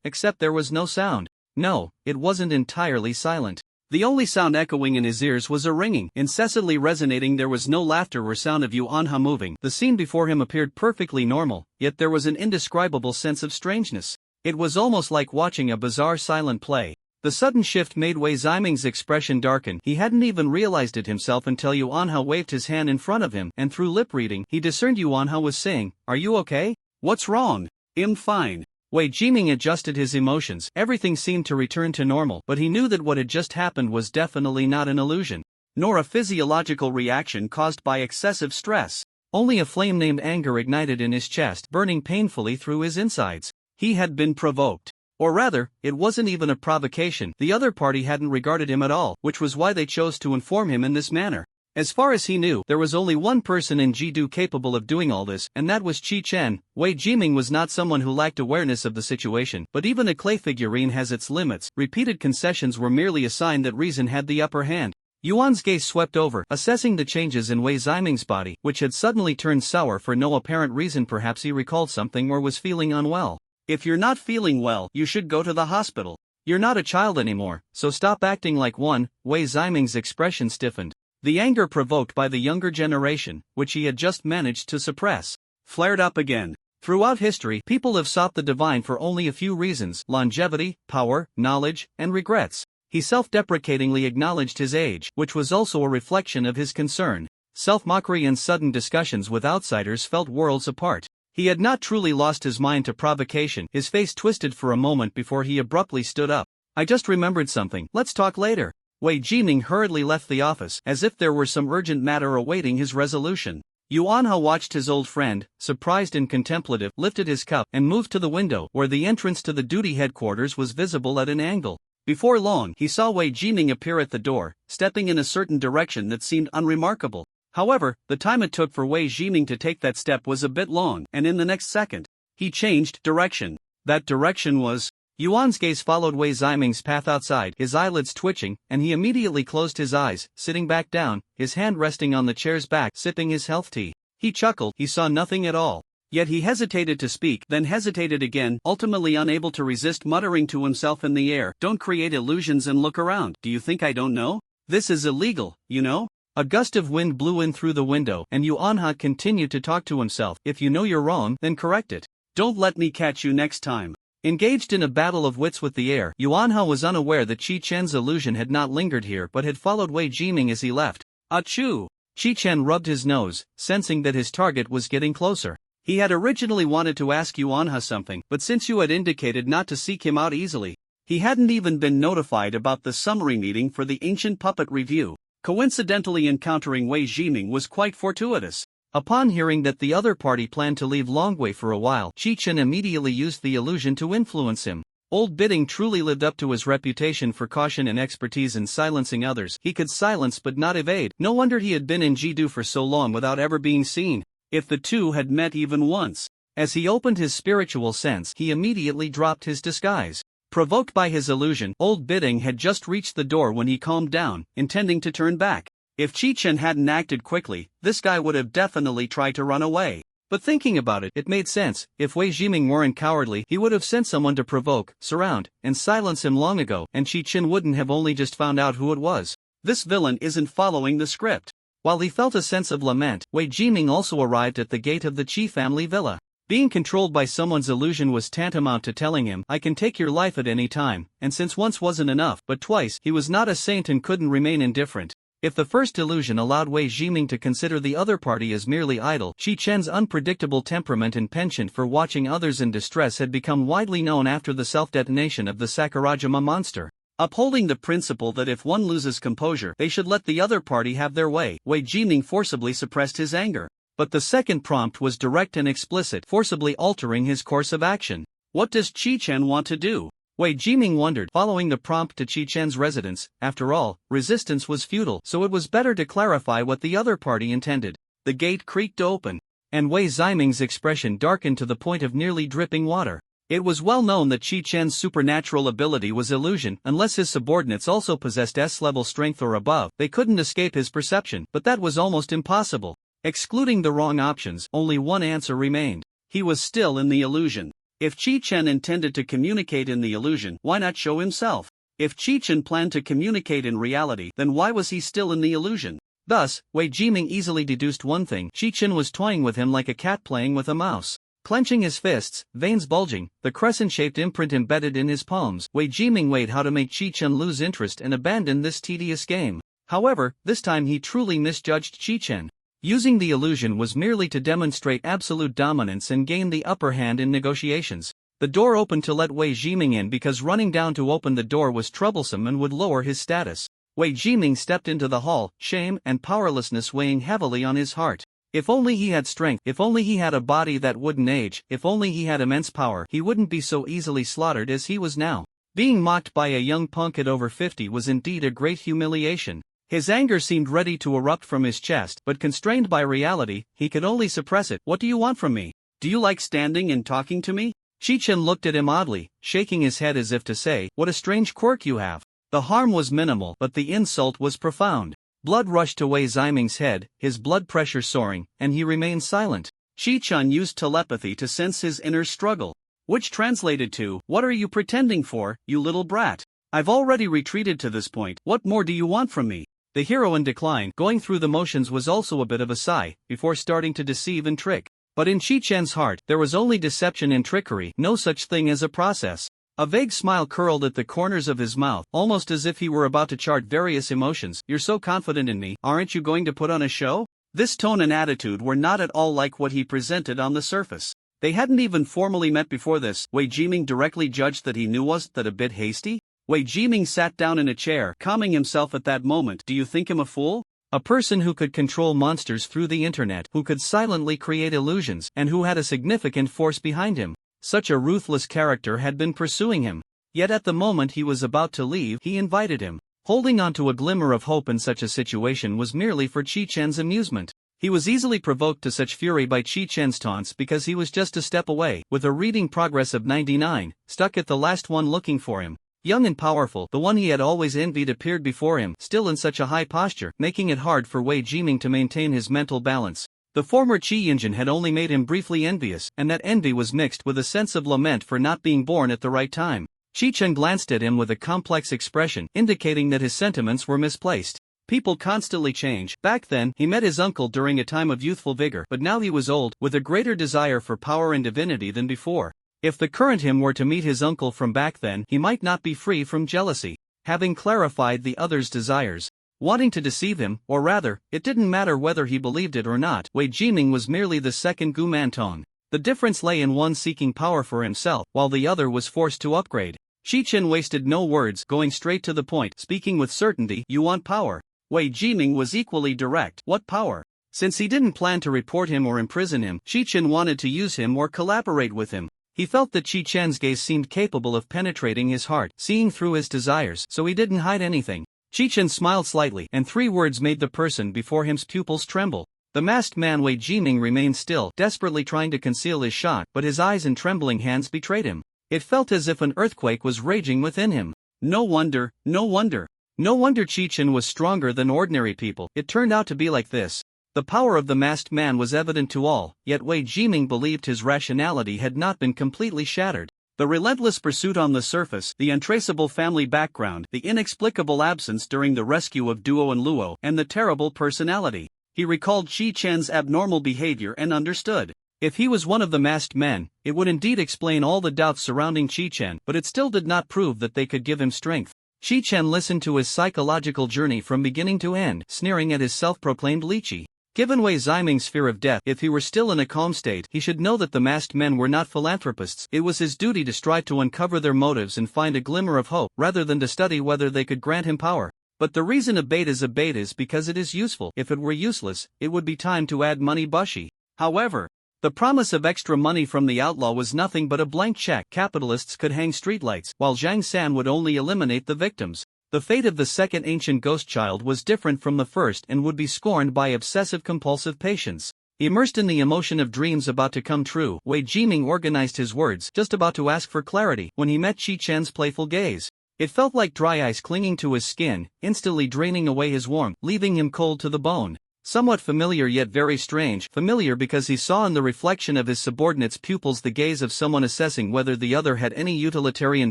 except there was no sound. No, it wasn't entirely silent. The only sound echoing in his ears was a ringing, incessantly resonating. There was no laughter or sound of Yuanha moving. The scene before him appeared perfectly normal, yet there was an indescribable sense of strangeness. It was almost like watching a bizarre silent play. The sudden shift made Wei Ziming's expression darken. He hadn't even realized it himself until Yuanha waved his hand in front of him, and through lip reading, he discerned Yuanha was saying, "Are you okay?" "What's wrong?" "I'm fine." Wei Jiming adjusted his emotions. Everything seemed to return to normal, but he knew that what had just happened was definitely not an illusion, nor a physiological reaction caused by excessive stress. Only a flame named anger ignited in his chest, burning painfully through his insides. He had been provoked. Or rather, it wasn't even a provocation. The other party hadn't regarded him at all, which was why they chose to inform him in this manner. As far as he knew, there was only one person in Jidu capable of doing all this, and that was Qi Chen. Wei Jiming was not someone who lacked awareness of the situation, but even a clay figurine has its limits. Repeated concessions were merely a sign that reason had the upper hand. Yuan's gaze swept over, assessing the changes in Wei Ziming's body, which had suddenly turned sour for no apparent reason. Perhaps he recalled something or was feeling unwell. "If you're not feeling well, you should go to the hospital. You're not a child anymore, so stop acting like one." Wei Ziming's expression stiffened. The anger provoked by the younger generation, which he had just managed to suppress, flared up again. Throughout history, people have sought the divine for only a few reasons: longevity, power, knowledge, and regrets. He self-deprecatingly acknowledged his age, which was also a reflection of his concern. Self-mockery and sudden discussions with outsiders felt worlds apart. He had not truly lost his mind to provocation. His face twisted for a moment before he abruptly stood up. "I just remembered something. Let's talk later." Wei Jiming hurriedly left the office, as if there were some urgent matter awaiting his resolution. Yuanha watched his old friend, surprised and contemplative, lifted his cup, and moved to the window, where the entrance to the duty headquarters was visible at an angle. Before long, he saw Wei Jiming appear at the door, stepping in a certain direction that seemed unremarkable. However, the time it took for Wei Jiming to take that step was a bit long, and in the next second, he changed direction. That direction was... Yuan's gaze followed Wei Ziming's path outside, his eyelids twitching, and he immediately closed his eyes, sitting back down, his hand resting on the chair's back, sipping his health tea. He chuckled. He saw nothing at all. Yet he hesitated to speak, then hesitated again, ultimately unable to resist, muttering to himself in the air, "Don't create illusions and look around. Do you think I don't know? This is illegal, you know?" A gust of wind blew in through the window, and Yuanha continued to talk to himself. "If you know you're wrong, then correct it. Don't let me catch you next time." Engaged in a battle of wits with the air, Yuanha was unaware that Qi Chen's illusion had not lingered here but had followed Wei Jiming as he left. Achoo! Qi Chen rubbed his nose, sensing that his target was getting closer. He had originally wanted to ask Yuanha something, but since you had indicated not to seek him out easily, he hadn't even been notified about the summary meeting for the Ancient Puppet Review. Coincidentally encountering Wei Jiming was quite fortuitous. Upon hearing that the other party planned to leave Longwei for a while, Qi Chen immediately used the illusion to influence him. Old Bidding truly lived up to his reputation for caution and expertise in silencing others. He could silence but not evade. No wonder he had been in Jidu for so long without ever being seen. If the two had met even once. As he opened his spiritual sense, he immediately dropped his disguise. Provoked by his illusion, Old Bidding had just reached the door when he calmed down, intending to turn back. If Qi Chen hadn't acted quickly, this guy would have definitely tried to run away. But thinking about it, it made sense. If Wei Jiming weren't cowardly, he would have sent someone to provoke, surround, and silence him long ago, and Qi Chen wouldn't have only just found out who it was. This villain isn't following the script. While he felt a sense of lament, Wei Jiming also arrived at the gate of the Qi family villa. Being controlled by someone's illusion was tantamount to telling him, "I can take your life at any time," and since once wasn't enough, but twice, he was not a saint and couldn't remain indifferent. If the first illusion allowed Wei Jiming to consider the other party as merely idle, Qi Chen's unpredictable temperament and penchant for watching others in distress had become widely known after the self-detonation of the Sakurajima monster. Upholding the principle that if one loses composure, they should let the other party have their way, Wei Jiming forcibly suppressed his anger. But the second prompt was direct and explicit, forcibly altering his course of action. What does Qi Chen want to do? Wei Jiming wondered, following the prompt to Qi Chen's residence. After all, resistance was futile, so it was better to clarify what the other party intended. The gate creaked open, and Wei Ziming's expression darkened to the point of nearly dripping water. It was well known that Qi Chen's supernatural ability was illusion. Unless his subordinates also possessed S-level strength or above, they couldn't escape his perception, but that was almost impossible. Excluding the wrong options, only one answer remained. He was still in the illusion. If Chi-Chen intended to communicate in the illusion, why not show himself? If Chi-Chen planned to communicate in reality, then why was he still in the illusion? Thus, Wei Jiming easily deduced one thing: Chi-Chen was toying with him like a cat playing with a mouse. Clenching his fists, veins bulging, the crescent-shaped imprint embedded in his palms, Wei Jiming weighed how to make Chi-Chen lose interest and abandon this tedious game. However, this time he truly misjudged Chi-Chen. Using the illusion was merely to demonstrate absolute dominance and gain the upper hand in negotiations. The door opened to let Wei Jiming in because running down to open the door was troublesome and would lower his status. Wei Jiming stepped into the hall, shame and powerlessness weighing heavily on his heart. If only he had strength, if only he had a body that wouldn't age, if only he had immense power, he wouldn't be so easily slaughtered as he was now. Being mocked by a young punk at over 50 was indeed a great humiliation. His anger seemed ready to erupt from his chest, but constrained by reality, he could only suppress it. What do you want from me? Do you like standing and talking to me? Chi-Chen looked at him oddly, shaking his head as if to say, what a strange quirk you have. The harm was minimal, but the insult was profound. Blood rushed to Wei Ziming's head, his blood pressure soaring, and he remained silent. Chi-Chen used telepathy to sense his inner struggle, which translated to, what are you pretending for, you little brat? I've already retreated to this point, what more do you want from me? The heroine declined. Going through the motions was also a bit of a sigh, before starting to deceive and trick. But in Chi-Chen's heart, there was only deception and trickery, no such thing as a process. A vague smile curled at the corners of his mouth, almost as if he were about to chart various emotions. You're so confident in me, aren't you going to put on a show? This tone and attitude were not at all like what he presented on the surface. They hadn't even formally met before this. Wei Jiming directly judged that he knew wasn't that a bit hasty? Wei Jiming sat down in a chair, calming himself at that moment. Do you think him a fool? A person who could control monsters through the internet, who could silently create illusions, and who had a significant force behind him. Such a ruthless character had been pursuing him. Yet at the moment he was about to leave, he invited him. Holding on to a glimmer of hope in such a situation was merely for Chi-Chen's amusement. He was easily provoked to such fury by Chi-Chen's taunts because he was just a step away, with a reading progress of 99, stuck at the last one looking for him. Young and powerful, the one he had always envied appeared before him, still in such a high posture, making it hard for Wei Jiming to maintain his mental balance. The former Chi engine had only made him briefly envious, and that envy was mixed with a sense of lament for not being born at the right time. Chi-Chen glanced at him with a complex expression, indicating that his sentiments were misplaced. People constantly change. Back then, he met his uncle during a time of youthful vigor, but now he was old, with a greater desire for power and divinity than before. If the current him were to meet his uncle from back then, he might not be free from jealousy. Having clarified the other's desires, wanting to deceive him, or rather, it didn't matter whether he believed it or not, Wei Jiming was merely the second Gu Mantong. The difference lay in one seeking power for himself, while the other was forced to upgrade. Chi-Chen wasted no words, going straight to the point, speaking with certainty. You want power? Wei Jiming was equally direct. What power? Since he didn't plan to report him or imprison him, Chi-Chen wanted to use him or collaborate with him. He felt that Chi-Chen's gaze seemed capable of penetrating his heart, seeing through his desires, so he didn't hide anything. Chi-Chen smiled slightly, and 3 words made the person before him's pupils tremble. The masked man Wei Jiming remained still, desperately trying to conceal his shock, but his eyes and trembling hands betrayed him. It felt as if an earthquake was raging within him. No wonder, no wonder. No wonder Chi-Chen was stronger than ordinary people. It turned out to be like this. The power of the masked man was evident to all, yet Wei Jiming believed his rationality had not been completely shattered. The relentless pursuit on the surface, the untraceable family background, the inexplicable absence during the rescue of Duo and Luo, and the terrible personality. He recalled Chi-Chen's abnormal behavior and understood. If he was one of the masked men, it would indeed explain all the doubts surrounding Chi-Chen, but it still did not prove that they could give him strength. Chi-Chen listened to his psychological journey from beginning to end, sneering at his self-proclaimed lychee. Given Wei Ziming's fear of death, if he were still in a calm state, he should know that the masked men were not philanthropists. It was his duty to strive to uncover their motives and find a glimmer of hope, rather than to study whether they could grant him power. But the reason a bait is because it is useful. If it were useless, it would be time to add money bushi. However, the promise of extra money from the outlaw was nothing but a blank check. Capitalists could hang streetlights, while Zhang San would only eliminate the victims. The fate of the second ancient ghost child was different from the first and would be scorned by obsessive-compulsive patients. Immersed in the emotion of dreams about to come true, Wei Jiming organized his words, just about to ask for clarity, when he met Chi-Chen's playful gaze. It felt like dry ice clinging to his skin, instantly draining away his warmth, leaving him cold to the bone. Somewhat familiar yet very strange. Familiar because he saw in the reflection of his subordinate's pupils the gaze of someone assessing whether the other had any utilitarian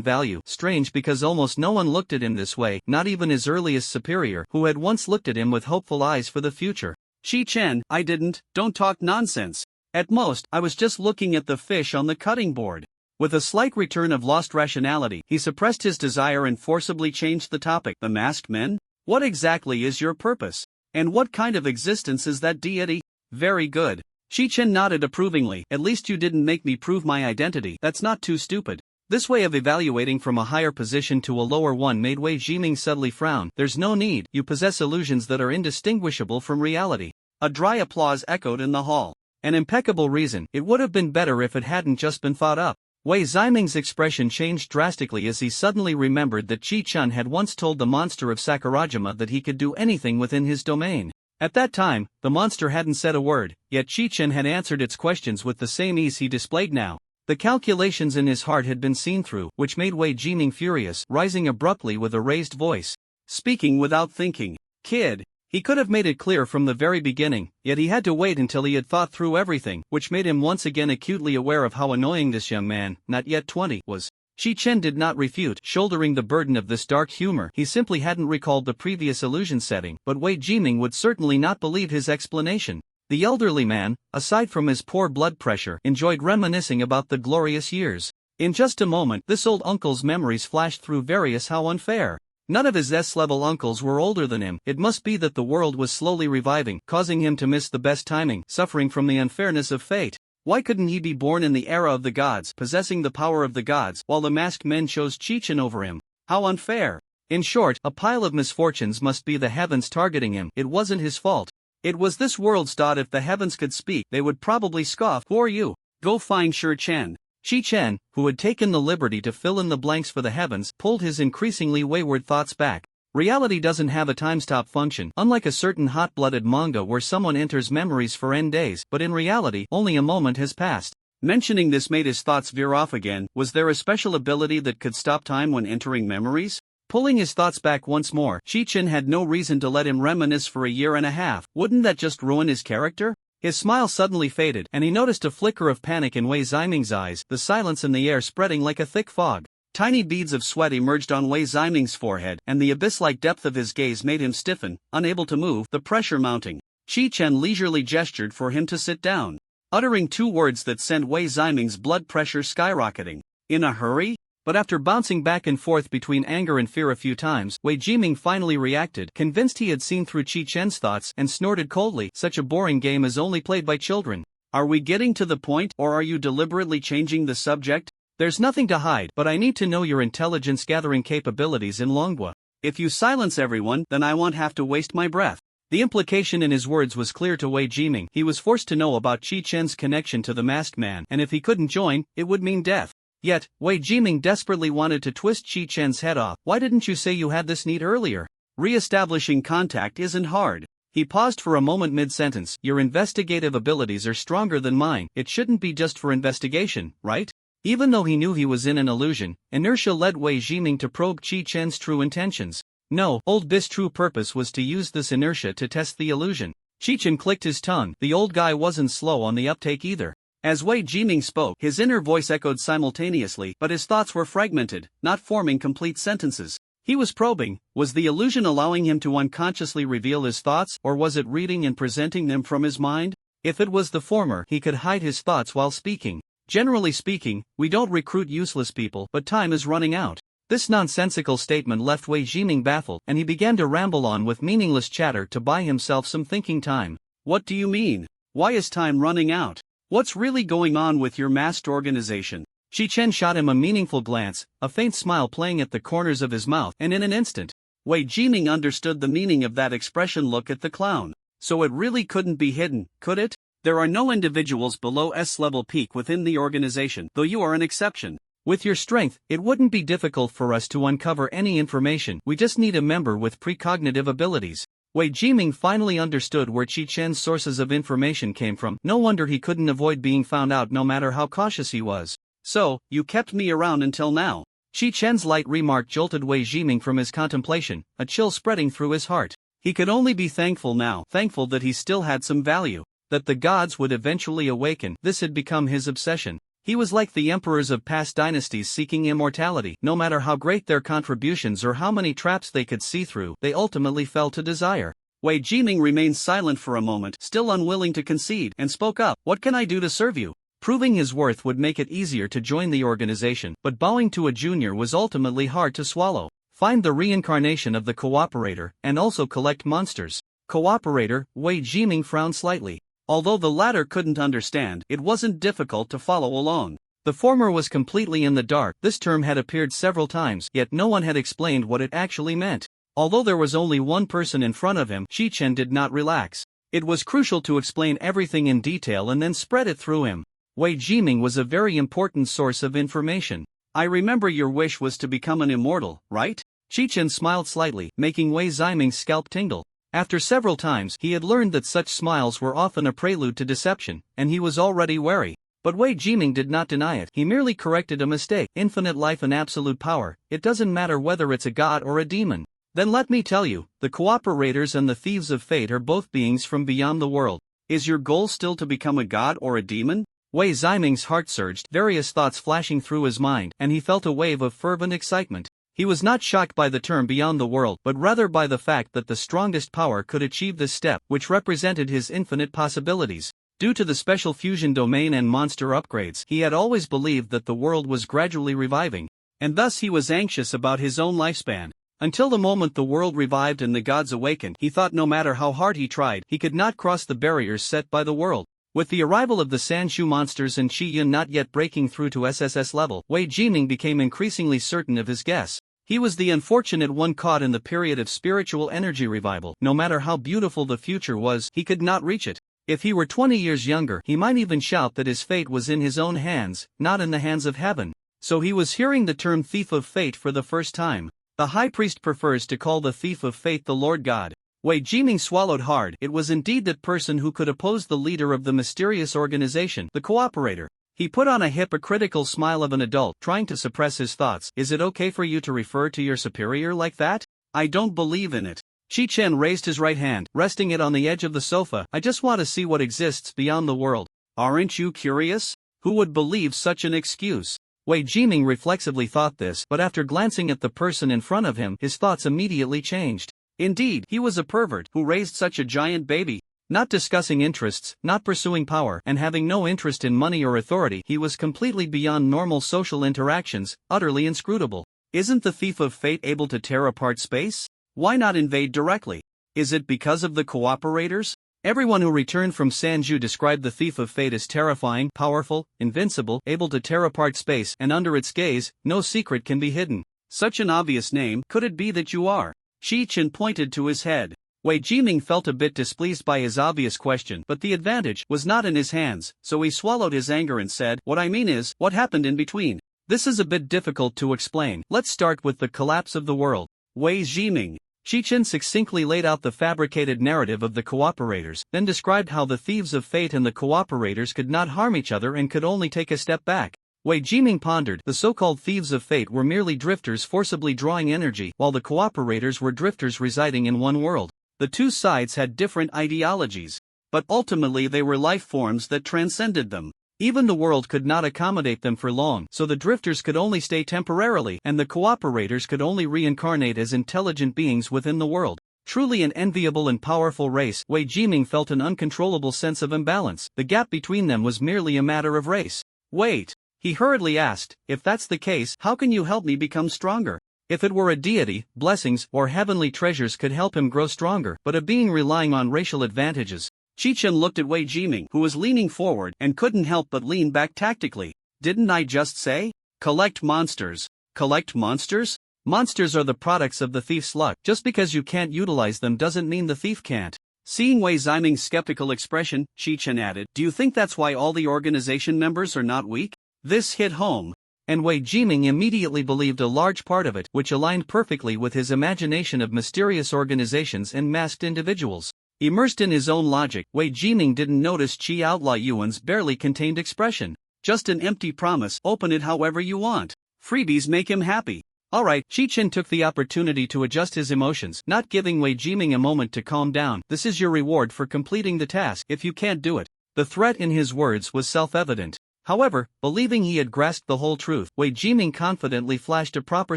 value. Strange because almost no one looked at him this way, not even his earliest superior, who had once looked at him with hopeful eyes for the future. Shi-Chen, I didn't, don't talk nonsense. At most, I was just looking at the fish on the cutting board. With a slight return of lost rationality, he suppressed his desire and forcibly changed the topic. The masked men? What exactly is your purpose? And what kind of existence is that deity? Very good. Shi-Chen nodded approvingly. At least you didn't make me prove my identity. That's not too stupid. This way of evaluating from a higher position to a lower one made Wei Jiming subtly frown. There's no need. You possess illusions that are indistinguishable from reality. A dry applause echoed in the hall. An impeccable reason. It would have been better if it hadn't just been thought up. Wei Ziming's expression changed drastically as he suddenly remembered that Chi-Chun had once told the monster of Sakurajima that he could do anything within his domain. At that time, the monster hadn't said a word, yet Chi-Chun had answered its questions with the same ease he displayed now. The calculations in his heart had been seen through, which made Wei Jiming furious, rising abruptly with a raised voice. Speaking without thinking. Kid. He could have made it clear from the very beginning, yet he had to wait until he had thought through everything, which made him once again acutely aware of how annoying this young man, not yet 20, was. Shi-Chen did not refute, shouldering the burden of this dark humor. He simply hadn't recalled the previous illusion setting, but Wei Jiming would certainly not believe his explanation. The elderly man, aside from his poor blood pressure, enjoyed reminiscing about the glorious years. In just a moment, this old uncle's memories flashed through various how unfair. None of his S-level uncles were older than him. It must be that the world was slowly reviving, causing him to miss the best timing, suffering from the unfairness of fate. Why couldn't he be born in the era of the gods, possessing the power of the gods, while the masked men chose Chi-Chun over him? How unfair. In short, a pile of misfortunes must be the heavens targeting him. It wasn't his fault. It was this world's thought. If the heavens could speak, they would probably scoff. Who are you? Go find Shi-Chen. Shi-Chen, who had taken the liberty to fill in the blanks for the heavens, pulled his increasingly wayward thoughts back. Reality doesn't have a time-stop function, unlike a certain hot-blooded manga where someone enters memories for n days, but in reality, only a moment has passed. Mentioning this made his thoughts veer off again. Was there a special ability that could stop time when entering memories? Pulling his thoughts back once more, Shi-Chen had no reason to let him reminisce for a year and a half. Wouldn't that just ruin his character? His smile suddenly faded, and he noticed a flicker of panic in Wei Ziming's eyes, the silence in the air spreading like a thick fog. Tiny beads of sweat emerged on Wei Ziming's forehead, and the abyss-like depth of his gaze made him stiffen, unable to move, the pressure mounting. Shi-Chen leisurely gestured for him to sit down, uttering two words that sent Wei Ziming's blood pressure skyrocketing. In a hurry? But after bouncing back and forth between anger and fear a few times, Wei Jiming finally reacted, convinced he had seen through Chi-Chen's thoughts, and snorted coldly. Such a boring game is only played by children. Are we getting to the point, or are you deliberately changing the subject? There's nothing to hide, but I need to know your intelligence-gathering capabilities in Longwa. If you silence everyone, then I won't have to waste my breath. The implication in his words was clear to Wei Jiming. He was forced to know about Chi-Chen's connection to the masked man, and if he couldn't join, it would mean death. Yet, Wei Jiming desperately wanted to twist Chi-Chen's head off. Why didn't you say you had this need earlier? Re-establishing contact isn't hard. He paused for a moment mid-sentence. Your investigative abilities are stronger than mine. It shouldn't be just for investigation, right? Even though he knew he was in an illusion, inertia led Wei Jiming to probe Chi-Chen's true intentions. No, old Bis' true purpose was to use this inertia to test the illusion. Chi-Chen clicked his tongue. The old guy wasn't slow on the uptake either. As Wei Jiming spoke, his inner voice echoed simultaneously, but his thoughts were fragmented, not forming complete sentences. He was probing. Was the illusion allowing him to unconsciously reveal his thoughts, or was it reading and presenting them from his mind? If it was the former, he could hide his thoughts while speaking. Generally speaking, we don't recruit useless people, but time is running out. This nonsensical statement left Wei Jiming baffled, and he began to ramble on with meaningless chatter to buy himself some thinking time. What do you mean? Why is time running out? What's really going on with your masked organization? Shi-Chen shot him a meaningful glance, a faint smile playing at the corners of his mouth, and in an instant, Wei Jiming understood the meaning of that expression. Look at the clown. So it really couldn't be hidden, could it? There are no individuals below S-level peak within the organization, though you are an exception. With your strength, it wouldn't be difficult for us to uncover any information. We just need a member with precognitive abilities. Wei Jiming finally understood where Chi-Chen's sources of information came from. No wonder he couldn't avoid being found out no matter how cautious he was. So, you kept me around until now. Chi-Chen's light remark jolted Wei Jiming from his contemplation, a chill spreading through his heart. He could only be thankful now, thankful that he still had some value, that the gods would eventually awaken. This had become his obsession. He was like the emperors of past dynasties seeking immortality. No matter how great their contributions or how many traps they could see through, they ultimately fell to desire. Wei Jiming remained silent for a moment, still unwilling to concede, and spoke up. "What can I do to serve you?" Proving his worth would make it easier to join the organization, but bowing to a junior was ultimately hard to swallow. Find the reincarnation of the cooperator, and also collect monsters. Cooperator, Wei Jiming frowned slightly. Although the latter couldn't understand, it wasn't difficult to follow along. The former was completely in the dark. This term had appeared several times, yet no one had explained what it actually meant. Although there was only one person in front of him, Chi-Chen did not relax. It was crucial to explain everything in detail and then spread it through him. Wei Jiming was a very important source of information. "I remember your wish was to become an immortal, right?" Chi-Chen smiled slightly, making Wei Jiming's scalp tingle. After several times, he had learned that such smiles were often a prelude to deception, and he was already wary. But Wei Jiming did not deny it. He merely corrected a mistake. Infinite life and absolute power. It doesn't matter whether it's a god or a demon. Then let me tell you, the cooperators and the thieves of fate are both beings from beyond the world. Is your goal still to become a god or a demon? Wei Jiming's heart surged, various thoughts flashing through his mind, and he felt a wave of fervent excitement. He was not shocked by the term beyond the world, but rather by the fact that the strongest power could achieve this step, which represented his infinite possibilities. Due to the special fusion domain and monster upgrades, he had always believed that the world was gradually reviving, and thus he was anxious about his own lifespan. Until the moment the world revived and the gods awakened, he thought no matter how hard he tried, he could not cross the barriers set by the world. With the arrival of the Sanshu monsters and Shi Yun not yet breaking through to SSS level, Wei Jiming became increasingly certain of his guess. He was the unfortunate one caught in the period of spiritual energy revival. No matter how beautiful the future was, he could not reach it. If he were 20 years younger, he might even shout that his fate was in his own hands, not in the hands of heaven. So he was hearing the term thief of fate for the first time. The high priest prefers to call the thief of fate the Lord God. Wei Jiming swallowed hard. It was indeed that person who could oppose the leader of the mysterious organization, the cooperator. He put on a hypocritical smile of an adult, trying to suppress his thoughts. "Is it okay for you to refer to your superior like that? I don't believe in it." Chi-Chen raised his right hand, resting it on the edge of the sofa. "I just want to see what exists beyond the world." "Aren't you curious? Who would believe such an excuse?" Wei Jiming reflexively thought this, but after glancing at the person in front of him, his thoughts immediately changed. Indeed, he was a pervert who raised such a giant baby. Not discussing interests, not pursuing power, and having no interest in money or authority, he was completely beyond normal social interactions, utterly inscrutable. Isn't the thief of fate able to tear apart space? Why not invade directly? Is it because of the cooperators? Everyone who returned from Sanju described the thief of fate as terrifying, powerful, invincible, able to tear apart space, and under its gaze, no secret can be hidden. Such an obvious name. Could it be that you are? Chi-Chen pointed to his head. Wei Jiming felt a bit displeased by his obvious question, but the advantage was not in his hands, so he swallowed his anger and said, "What I mean is, what happened in between? This is a bit difficult to explain. Let's start with the collapse of the world." Wei Jiming. Chi-Chen succinctly laid out the fabricated narrative of the cooperators, then described how the thieves of fate and the cooperators could not harm each other and could only take a step back. Wei Jiming pondered. The so-called thieves of fate were merely drifters forcibly drawing energy, while the cooperators were drifters residing in one world. The two sides had different ideologies, but ultimately they were life forms that transcended them. Even the world could not accommodate them for long, so the drifters could only stay temporarily, and the cooperators could only reincarnate as intelligent beings within the world. Truly an enviable and powerful race. Wei Jiming felt an uncontrollable sense of imbalance. The gap between them was merely a matter of race. "Wait," he hurriedly asked, "if that's the case, how can you help me become stronger?" If it were a deity, blessings, or heavenly treasures could help him grow stronger, but a being relying on racial advantages. Chi-Chen looked at Wei Jiming, who was leaning forward, and couldn't help but lean back tactically. "Didn't I just say? Collect monsters." "Collect monsters?" "Monsters are the products of the thief's luck. Just because you can't utilize them doesn't mean the thief can't." Seeing Wei Jiming's skeptical expression, Chi-Chen added, "Do you think that's why all the organization members are not weak?" This hit home, and Wei Jiming immediately believed a large part of it, which aligned perfectly with his imagination of mysterious organizations and masked individuals. Immersed in his own logic, Wei Jiming didn't notice Qi Outlaw Yuan's barely contained expression. Just an empty promise, open it however you want. Freebies make him happy. Alright, Chi-Chin took the opportunity to adjust his emotions, not giving Wei Jiming a moment to calm down. This is your reward for completing the task if you can't do it. The threat in his words was self-evident. However, believing he had grasped the whole truth, Wei Jiming confidently flashed a proper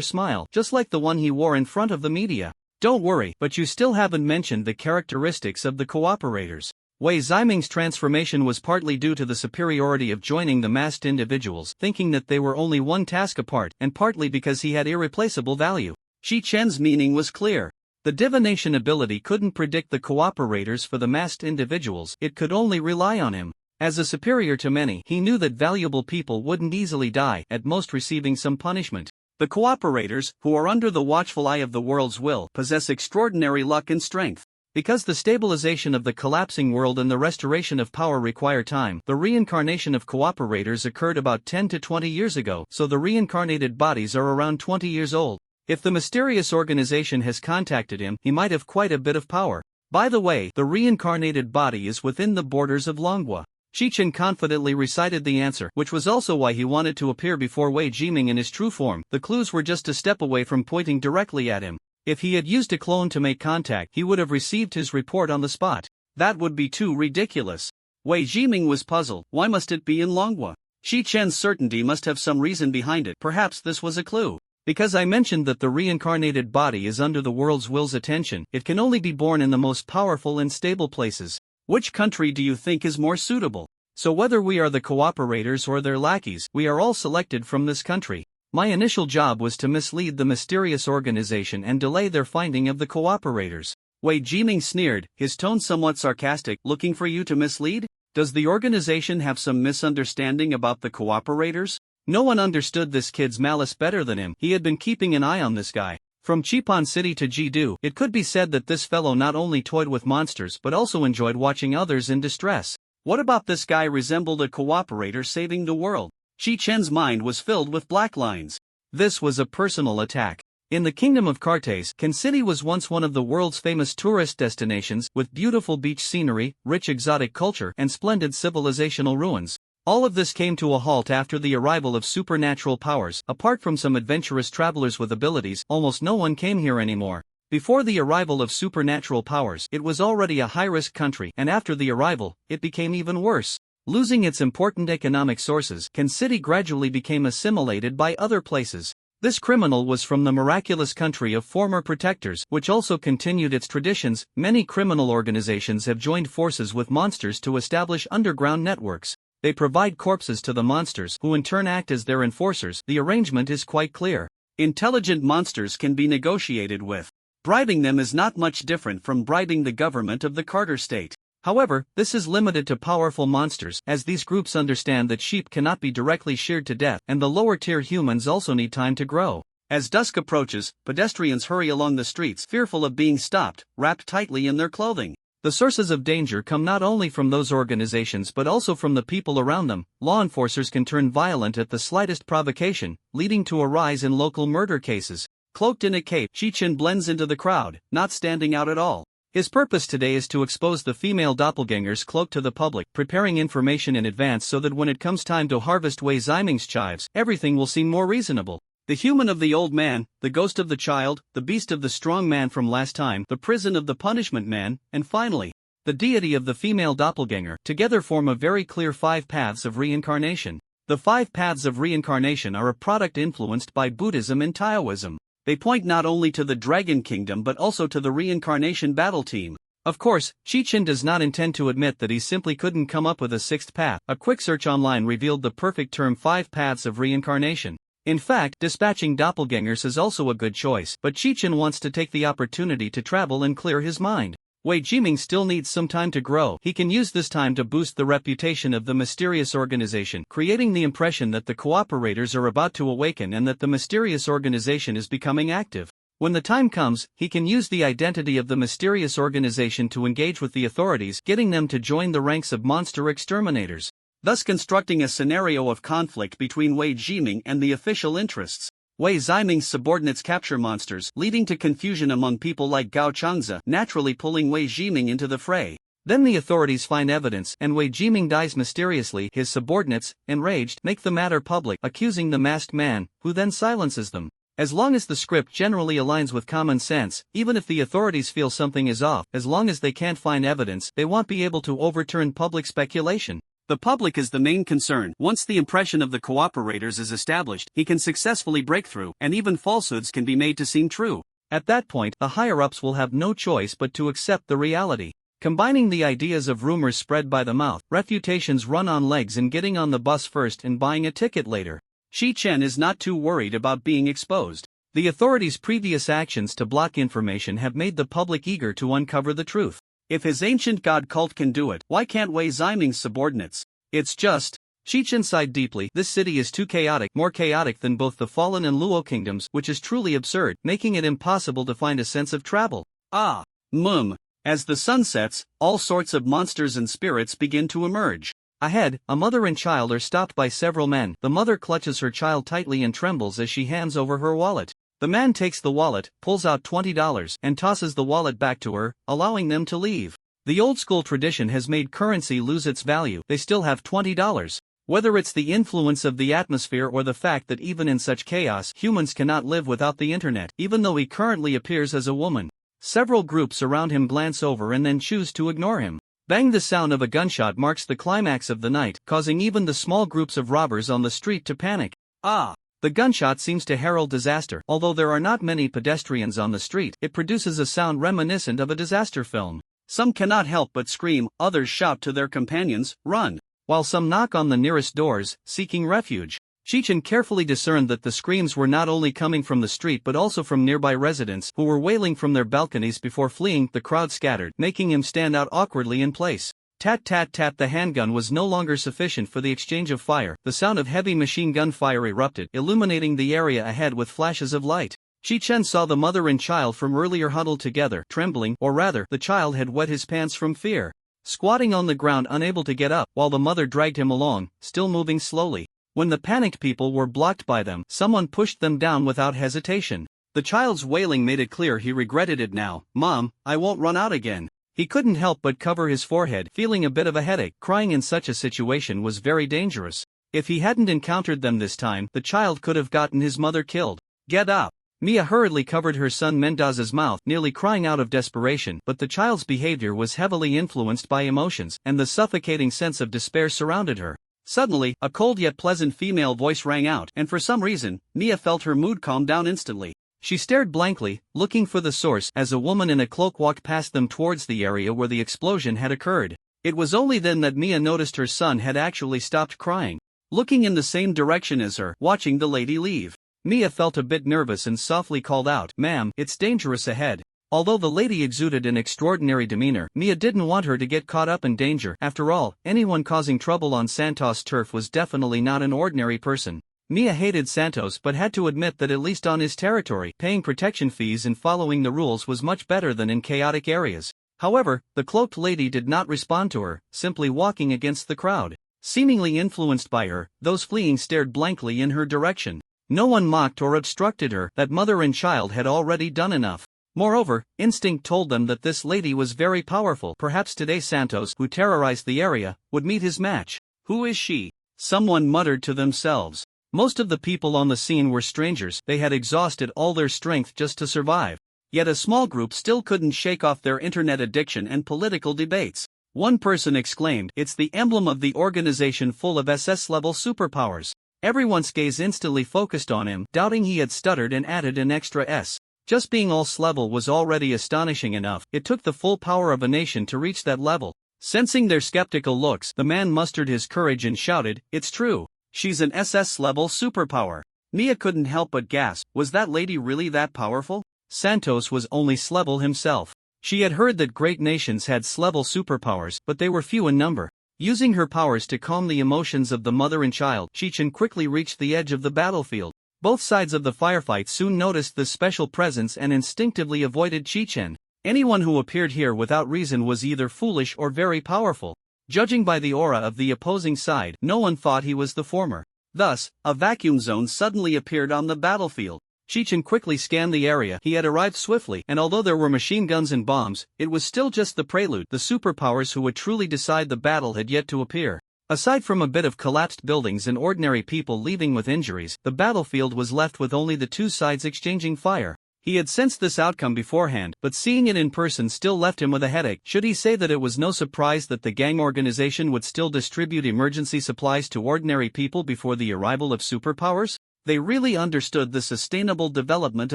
smile, just like the one he wore in front of the media. Don't worry, but you still haven't mentioned the characteristics of the cooperators. Wei Ziming's transformation was partly due to the superiority of joining the masked individuals, thinking that they were only one task apart, and partly because he had irreplaceable value. Chi-Chen's meaning was clear. The divination ability couldn't predict the cooperators for the masked individuals, it could only rely on him. As a superior to many, he knew that valuable people wouldn't easily die, at most receiving some punishment. The cooperators, who are under the watchful eye of the world's will, possess extraordinary luck and strength. Because the stabilization of the collapsing world and the restoration of power require time, the reincarnation of cooperators occurred about 10 to 20 years ago, so the reincarnated bodies are around 20 years old. If the mysterious organization has contacted him, he might have quite a bit of power. By the way, the reincarnated body is within the borders of Manhwa. Chi-Chin confidently recited the answer, which was also why he wanted to appear before Wei Jiming in his true form. The clues were just a step away from pointing directly at him. If he had used a clone to make contact, he would have received his report on the spot. That would be too ridiculous. Wei Jiming was puzzled. Why must it be in Manhwa? Chi-Chen's certainty must have some reason behind it. Perhaps this was a clue. Because I mentioned that the reincarnated body is under the world's will's attention, it can only be born in the most powerful and stable places. Which country do you think is more suitable? So whether we are the cooperators or their lackeys, we are all selected from this country. My initial job was to mislead the mysterious organization and delay their finding of the cooperators. Wei Jiming sneered, his tone somewhat sarcastic. Looking for you to mislead? Does the organization have some misunderstanding about the cooperators? No one understood this kid's malice better than him. He had been keeping an eye on this guy. From Chipan City to Jidu, it could be said that this fellow not only toyed with monsters but also enjoyed watching others in distress. What about this guy resembled a cooperator saving the world? Chi-Chen's mind was filled with black lines. This was a personal attack. In the kingdom of Cartes, Ken City was once one of the world's famous tourist destinations, with beautiful beach scenery, rich exotic culture, and splendid civilizational ruins. All of this came to a halt after the arrival of supernatural powers. Apart from some adventurous travelers with abilities, almost no one came here anymore. Before the arrival of supernatural powers, it was already a high-risk country, and after the arrival, it became even worse. Losing its important economic sources, Ken City gradually became assimilated by other places. This criminal was from the miraculous country of former protectors, which also continued its traditions. Many criminal organizations have joined forces with monsters to establish underground networks. They provide corpses to the monsters, who in turn act as their enforcers. The arrangement is quite clear. Intelligent monsters can be negotiated with. Bribing them is not much different from bribing the government of the Carter state. However, this is limited to powerful monsters, as these groups understand that sheep cannot be directly sheared to death, and the lower-tier humans also need time to grow. As dusk approaches, pedestrians hurry along the streets, fearful of being stopped, wrapped tightly in their clothing. The sources of danger come not only from those organizations but also from the people around them. Law enforcers can turn violent at the slightest provocation, leading to a rise in local murder cases. Cloaked in a cape, Chi-Chin blends into the crowd, not standing out at all. His purpose today is to expose the female doppelganger's cloak to the public, preparing information in advance so that when it comes time to harvest Wei Ziming's chives, everything will seem more reasonable. The human of the old man, the ghost of the child, the beast of the strong man from last time, the prison of the punishment man, and finally, the deity of the female doppelganger, together form a very clear 5 paths of reincarnation. The 5 paths of reincarnation are a product influenced by Buddhism and Taoism. They point not only to the Dragon Kingdom but also to the reincarnation battle team. Of course, Chi-Chin does not intend to admit that he simply couldn't come up with a 6th path. A quick search online revealed the perfect term: 5 paths of reincarnation. In fact, dispatching doppelgangers is also a good choice, but Chi-Chin wants to take the opportunity to travel and clear his mind. Wei Jiming still needs some time to grow. He can use this time to boost the reputation of the mysterious organization, creating the impression that the cooperators are about to awaken and that the mysterious organization is becoming active. When the time comes, he can use the identity of the mysterious organization to engage with the authorities, getting them to join the ranks of monster exterminators, thus constructing a scenario of conflict between Wei Jiming and the official interests. Wei Ziming's subordinates capture monsters, leading to confusion among people like Gao Changza, naturally pulling Wei Jiming into the fray. Then the authorities find evidence, and Wei Jiming dies mysteriously. His subordinates, enraged, make the matter public, accusing the masked man, who then silences them. As long as the script generally aligns with common sense, even if the authorities feel something is off, as long as they can't find evidence, they won't be able to overturn public speculation. The public is the main concern. Once the impression of the cooperators is established, he can successfully break through, and even falsehoods can be made to seem true. At that point, the higher-ups will have no choice but to accept the reality. Combining the ideas of rumors spread by the mouth, refutations run on legs and getting on the bus first and buying a ticket later. Shi Chen is not too worried about being exposed. The authorities' previous actions to block information have made the public eager to uncover the truth. If his ancient god cult can do it, why can't Wei Ziming's subordinates? It's just... Shi Chen sighed deeply. This city is too chaotic, more chaotic than both the Fallen and Luo kingdoms, which is truly absurd, making it impossible to find a sense of travel. As the sun sets, all sorts of monsters and spirits begin to emerge. Ahead, a mother and child are stopped by several men. The mother clutches her child tightly and trembles as she hands over her wallet. The man takes the wallet, pulls out $20, and tosses the wallet back to her, allowing them to leave. The old-school tradition has made currency lose its value. They still have $20. Whether it's the influence of the atmosphere or the fact that even in such chaos, humans cannot live without the internet, even though he currently appears as a woman. Several groups around him glance over and then choose to ignore him. Bang! The sound of a gunshot marks the climax of the night, causing even the small groups of robbers on the street to panic. The gunshot seems to herald disaster. Although there are not many pedestrians on the street, it produces a sound reminiscent of a disaster film. Some cannot help but scream, others shout to their companions, "Run!" while some knock on the nearest doors, seeking refuge. Shi Chen carefully discerned that the screams were not only coming from the street but also from nearby residents who were wailing from their balconies before fleeing. The crowd scattered, making him stand out awkwardly in place. Tat tat tat. The handgun was no longer sufficient for the exchange of fire. The sound of heavy machine gun fire erupted, illuminating the area ahead with flashes of light. Shi Chen saw the mother and child from earlier huddled together, trembling, or rather, the child had wet his pants from fear. Squatting on the ground, unable to get up, while the mother dragged him along, still moving slowly. When the panicked people were blocked by them, someone pushed them down without hesitation. The child's wailing made it clear he regretted it now. "Mom, I won't run out again." He couldn't help but cover his forehead, feeling a bit of a headache. Crying in such a situation was very dangerous. If he hadn't encountered them this time, the child could have gotten his mother killed. "Get up!" Mia hurriedly covered her son Mendaz's mouth, nearly crying out of desperation, but the child's behavior was heavily influenced by emotions, and the suffocating sense of despair surrounded her. Suddenly, a cold yet pleasant female voice rang out, and for some reason, Mia felt her mood calm down instantly. She stared blankly, looking for the source, as a woman in a cloak walked past them towards the area where the explosion had occurred. It was only then that Mia noticed her son had actually stopped crying. Looking in the same direction as her, watching the lady leave, Mia felt a bit nervous and softly called out, "Ma'am, it's dangerous ahead." Although the lady exuded an extraordinary demeanor, Mia didn't want her to get caught up in danger. After all, anyone causing trouble on Santos turf was definitely not an ordinary person. Mia hated Santos but had to admit that at least on his territory, paying protection fees and following the rules was much better than in chaotic areas. However, the cloaked lady did not respond to her, simply walking against the crowd. Seemingly influenced by her, those fleeing stared blankly in her direction. No one mocked or obstructed her. That mother and child had already done enough. Moreover, instinct told them that this lady was very powerful. Perhaps today Santos, who terrorized the area, would meet his match. "Who is she?" someone muttered to themselves. Most of the people on the scene were strangers. They had exhausted all their strength just to survive. Yet a small group still couldn't shake off their internet addiction and political debates. One person exclaimed, "It's the emblem of the organization full of SS-level superpowers." Everyone's gaze instantly focused on him, doubting he had stuttered and added an extra S. Just being level was already astonishing enough. It took the full power of a nation to reach that level. Sensing their skeptical looks, the man mustered his courage and shouted, "It's true. She's an SS-level superpower." Mia couldn't help but gasp. Was that lady really that powerful? Santos was only S-level himself. She had heard that great nations had S-level superpowers, but they were few in number. Using her powers to calm the emotions of the mother and child, Shi Chen quickly reached the edge of the battlefield. Both sides of the firefight soon noticed this special presence and instinctively avoided Shi Chen. Anyone who appeared here without reason was either foolish or very powerful. Judging by the aura of the opposing side, no one thought he was the former. Thus, a vacuum zone suddenly appeared on the battlefield. Shi Chen quickly scanned the area. He had arrived swiftly, and although there were machine guns and bombs, it was still just the prelude. The superpowers who would truly decide the battle had yet to appear. Aside from a bit of collapsed buildings and ordinary people leaving with injuries, the battlefield was left with only the two sides exchanging fire. He had sensed this outcome beforehand, but seeing it in person still left him with a headache. Should he say that it was no surprise that the gang organization would still distribute emergency supplies to ordinary people before the arrival of superpowers? They really understood the sustainable development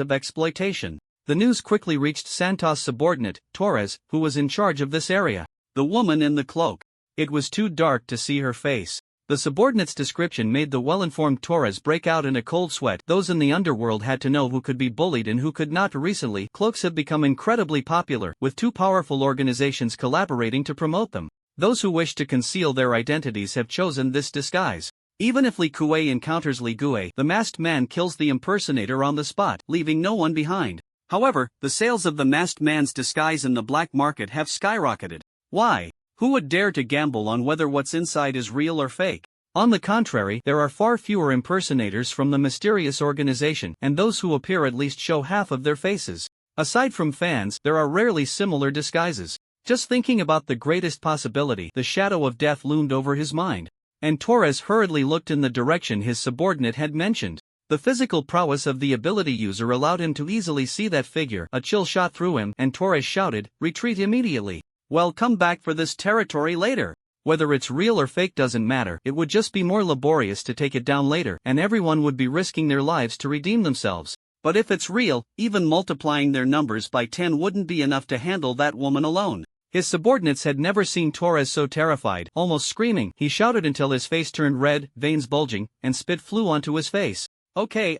of exploitation. The news quickly reached Santos' subordinate, Torres, who was in charge of this area. The woman in the cloak. It was too dark to see her face. The subordinate's description made the well-informed Torres break out in a cold sweat. Those in the underworld had to know who could be bullied and who could not. Recently, cloaks have become incredibly popular, with two powerful organizations collaborating to promote them. Those who wish to conceal their identities have chosen this disguise. Even if Li Kuei encounters Li Gue, the masked man kills the impersonator on the spot, leaving no one behind. However, the sales of the masked man's disguise in the black market have skyrocketed. Why? Who would dare to gamble on whether what's inside is real or fake? On the contrary, there are far fewer impersonators from the mysterious organization, and those who appear at least show half of their faces. Aside from fans, there are rarely similar disguises. Just thinking about the greatest possibility, the shadow of death loomed over his mind. And Torres hurriedly looked in the direction his subordinate had mentioned. The physical prowess of the ability user allowed him to easily see that figure. A chill shot through him, and Torres shouted, "Retreat immediately." Well, come back for this territory later. Whether it's real or fake doesn't matter, it would just be more laborious to take it down later, and everyone would be risking their lives to redeem themselves. But if it's real, even multiplying their numbers by 10 wouldn't be enough to handle that woman alone. His subordinates had never seen Torres so terrified, almost screaming. He shouted until his face turned red, veins bulging, and spit flew onto his face. Okay.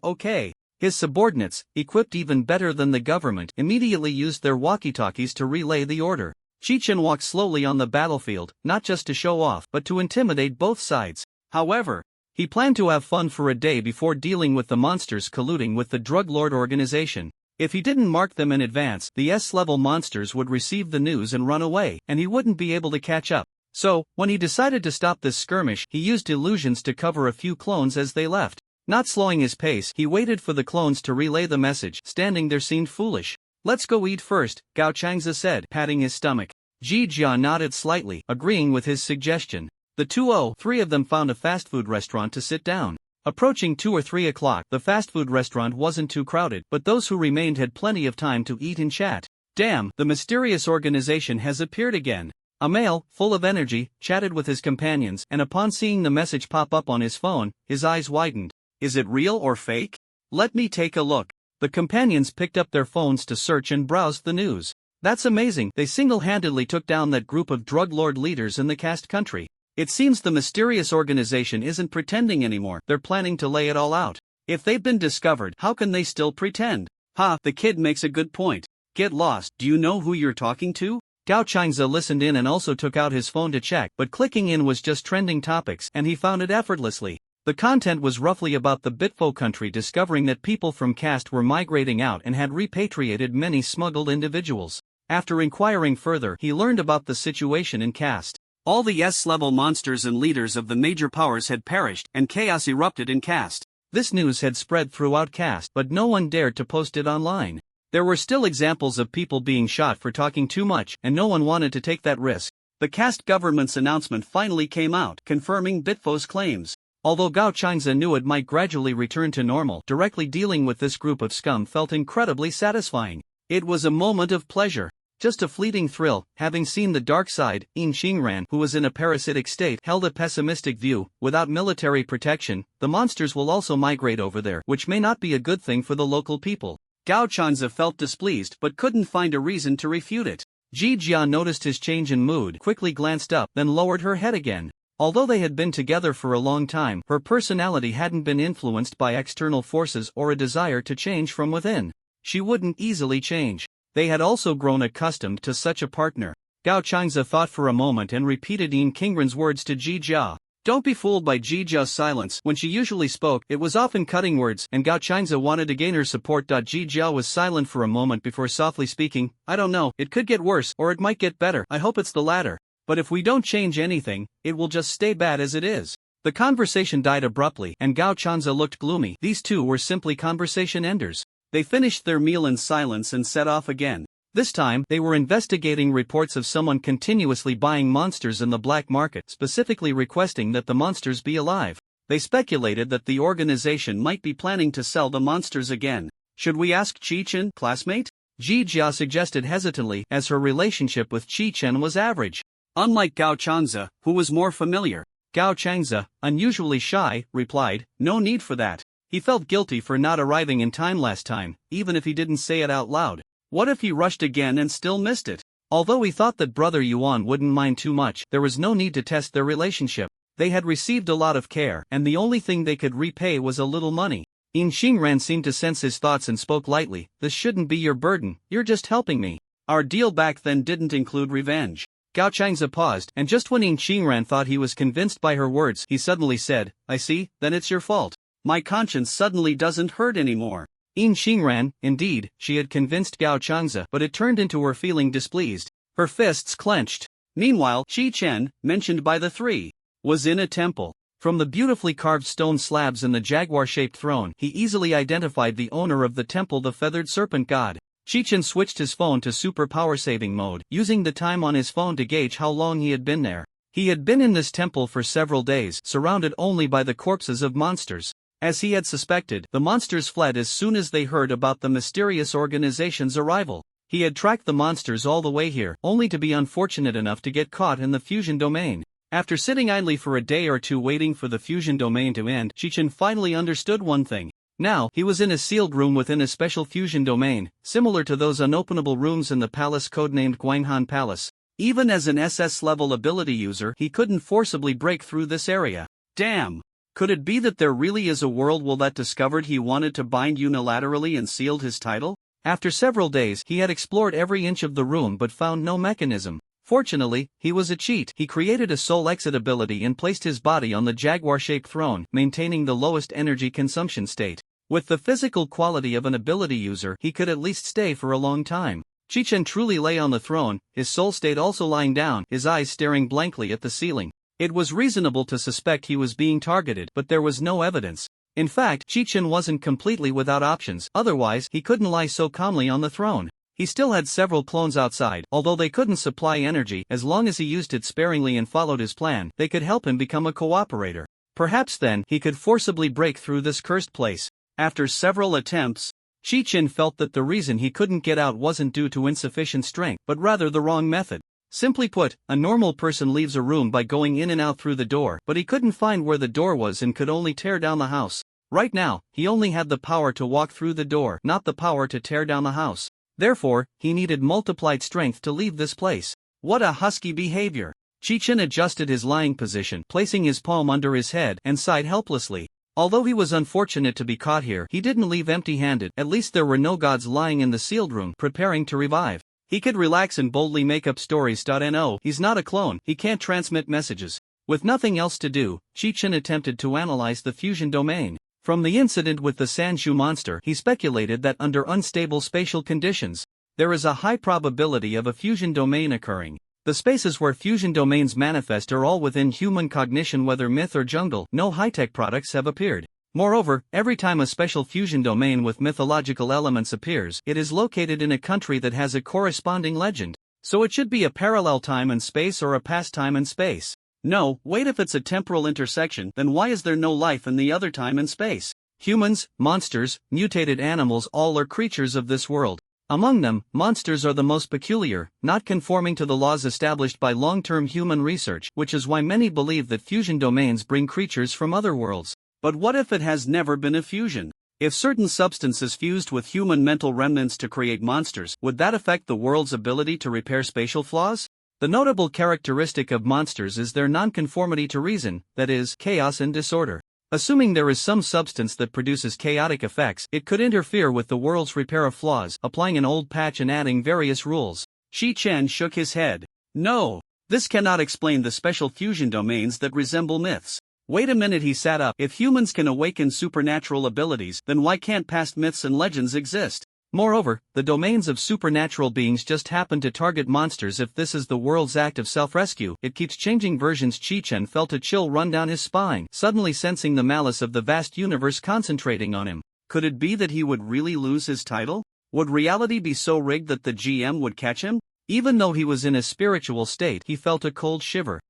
His subordinates, equipped even better than the government, immediately used their walkie-talkies to relay the order. Chichen walked slowly on the battlefield, not just to show off, but to intimidate both sides. However, he planned to have fun for a day before dealing with the monsters colluding with the drug lord organization. If he didn't mark them in advance, the S-level monsters would receive the news and run away, and he wouldn't be able to catch up. So, when he decided to stop this skirmish, he used illusions to cover a few clones as they left. Not slowing his pace, he waited for the clones to relay the message. Standing there seemed foolish. "Let's go eat first," Gao Changza said, patting his stomach. Ji Jia nodded slightly, agreeing with his suggestion. The 203 of them found a fast food restaurant to sit down. Approaching 2 or 3 o'clock, the fast food restaurant wasn't too crowded, but those who remained had plenty of time to eat and chat. Damn, the mysterious organization has appeared again. A male, full of energy, chatted with his companions, and upon seeing the message pop up on his phone, his eyes widened. Is it real or fake? Let me take a look. The companions picked up their phones to search and browse the news. That's amazing, they single-handedly took down that group of drug lord leaders in the caste country. It seems the mysterious organization isn't pretending anymore, they're planning to lay it all out. If they've been discovered, how can they still pretend? Ha, the kid makes a good point. Get lost. Do you know who you're talking to? Gao Changza listened in and also took out his phone to check, but clicking in was just trending topics, and he found it effortlessly. The content was roughly about the Bitfo country discovering that people from caste were migrating out and had repatriated many smuggled individuals. After inquiring further, he learned about the situation in caste. All the S-level monsters and leaders of the major powers had perished, and chaos erupted in caste. This news had spread throughout caste, but no one dared to post it online. There were still examples of people being shot for talking too much, and no one wanted to take that risk. The caste government's announcement finally came out, confirming Bitfo's claims. Although Gao Changza knew it might gradually return to normal, directly dealing with this group of scum felt incredibly satisfying. It was a moment of pleasure. Just a fleeting thrill, having seen the dark side. In Xingran, who was in a parasitic state, held a pessimistic view. Without military protection, the monsters will also migrate over there, which may not be a good thing for the local people. Gao Changza felt displeased but couldn't find a reason to refute it. Ji Jia noticed his change in mood, quickly glanced up, then lowered her head again. Although they had been together for a long time, her personality hadn't been influenced by external forces or a desire to change from within. She wouldn't easily change. They had also grown accustomed to such a partner. Gao Changza thought for a moment and repeated Yin Qingren's words to Ji Jia. Don't be fooled by Ji Jia's silence. When she usually spoke, it was often cutting words, and Gao Changza wanted to gain her support. Ji Jia was silent for a moment before softly speaking. I don't know, it could get worse, or it might get better. I hope it's the latter. But if we don't change anything, it will just stay bad as it is. The conversation died abruptly, and Gao Changza looked gloomy. These two were simply conversation enders. They finished their meal in silence and set off again. This time, they were investigating reports of someone continuously buying monsters in the black market, specifically requesting that the monsters be alive. They speculated that the organization might be planning to sell the monsters again. Should we ask Chi-Chen, classmate? Ji Jia suggested hesitantly, as her relationship with Chi-Chen was average. Unlike Gao Changze, who was more familiar. Gao Changze, unusually shy, replied, "No need for that." He felt guilty for not arriving in time last time, even if he didn't say it out loud. What if he rushed again and still missed it? Although he thought that Brother Yuan wouldn't mind too much, there was no need to test their relationship. They had received a lot of care, and the only thing they could repay was a little money. In Xingran seemed to sense his thoughts and spoke lightly, "This shouldn't be your burden, you're just helping me. Our deal back then didn't include revenge." Gao Changze paused, and just when In Xingran thought he was convinced by her words, he suddenly said, "I see, then it's your fault. My conscience suddenly doesn't hurt anymore." In Xingran, indeed, she had convinced Gao Changze, but it turned into her feeling displeased. Her fists clenched. Meanwhile, Chi-Chen, mentioned by the three, was in a temple. From the beautifully carved stone slabs and the jaguar-shaped throne, he easily identified the owner of the temple, the feathered serpent god. Chi-Chen switched his phone to super power-saving mode, using the time on his phone to gauge how long he had been there. He had been in this temple for several days, surrounded only by the corpses of monsters. As he had suspected, the monsters fled as soon as they heard about the mysterious organization's arrival. He had tracked the monsters all the way here, only to be unfortunate enough to get caught in the fusion domain. After sitting idly for a day or two waiting for the fusion domain to end, Chi-Chen finally understood one thing. Now, he was in a sealed room within a special fusion domain, similar to those unopenable rooms in the palace codenamed Guanghan Palace. Even as an SS-level ability user, he couldn't forcibly break through this area. Damn! Could it be that there really is a world that discovered he wanted to bind unilaterally and sealed his title? After several days, he had explored every inch of the room but found no mechanism. Fortunately, he was a cheat. He created a soul exit ability and placed his body on the jaguar-shaped throne, maintaining the lowest energy consumption state. With the physical quality of an ability user, he could at least stay for a long time. Chi-Chen truly lay on the throne, his soul state also lying down, his eyes staring blankly at the ceiling. It was reasonable to suspect he was being targeted, but there was no evidence. In fact, Chi-Chen wasn't completely without options, otherwise he couldn't lie so calmly on the throne. He still had several clones outside, although they couldn't supply energy. As long as he used it sparingly and followed his plan, they could help him become a cooperator. Perhaps then, he could forcibly break through this cursed place. After several attempts, Chi-Chen felt that the reason he couldn't get out wasn't due to insufficient strength, but rather the wrong method. Simply put, a normal person leaves a room by going in and out through the door, but he couldn't find where the door was and could only tear down the house. Right now, he only had the power to walk through the door, not the power to tear down the house. Therefore, he needed multiplied strength to leave this place. What a husky behavior! Chi-Chen adjusted his lying position, placing his palm under his head, and sighed helplessly. Although he was unfortunate to be caught here, he didn't leave empty-handed. At least there were no gods lying in the sealed room, preparing to revive. He could relax and boldly make up stories. No, he's not a clone, he can't transmit messages. With nothing else to do, Chi-Chen attempted to analyze the fusion domain. From the incident with the Sanshu monster, he speculated that under unstable spatial conditions, there is a high probability of a fusion domain occurring. The spaces where fusion domains manifest are all within human cognition, whether myth or jungle. No high-tech products have appeared. Moreover, every time a special fusion domain with mythological elements appears, it is located in a country that has a corresponding legend. So it should be a parallel time and space or a past time and space. No, wait, if it's a temporal intersection, then why is there no life in the other time and space? Humans, monsters, mutated animals, all are creatures of this world. Among them, monsters are the most peculiar, not conforming to the laws established by long-term human research, which is why many believe that fusion domains bring creatures from other worlds. But what if it has never been a fusion? If certain substances fused with human mental remnants to create monsters, would that affect the world's ability to repair spatial flaws? The notable characteristic of monsters is their nonconformity to reason, that is, chaos and disorder. Assuming there is some substance that produces chaotic effects, it could interfere with the world's repair of flaws, applying an old patch and adding various rules. Chi-Chen shook his head. No, this cannot explain the special fusion domains that resemble myths. Wait a minute, he sat up. If humans can awaken supernatural abilities, then why can't past myths and legends exist? Moreover, the domains of supernatural beings just happen to target monsters. If this is the world's act of self-rescue, it keeps changing versions. Chi-Chen felt a chill run down his spine, suddenly sensing the malice of the vast universe concentrating on him. Could it be that he would really lose his title? Would reality be so rigged that the GM would catch him? Even though he was in a spiritual state, he felt a cold shiver.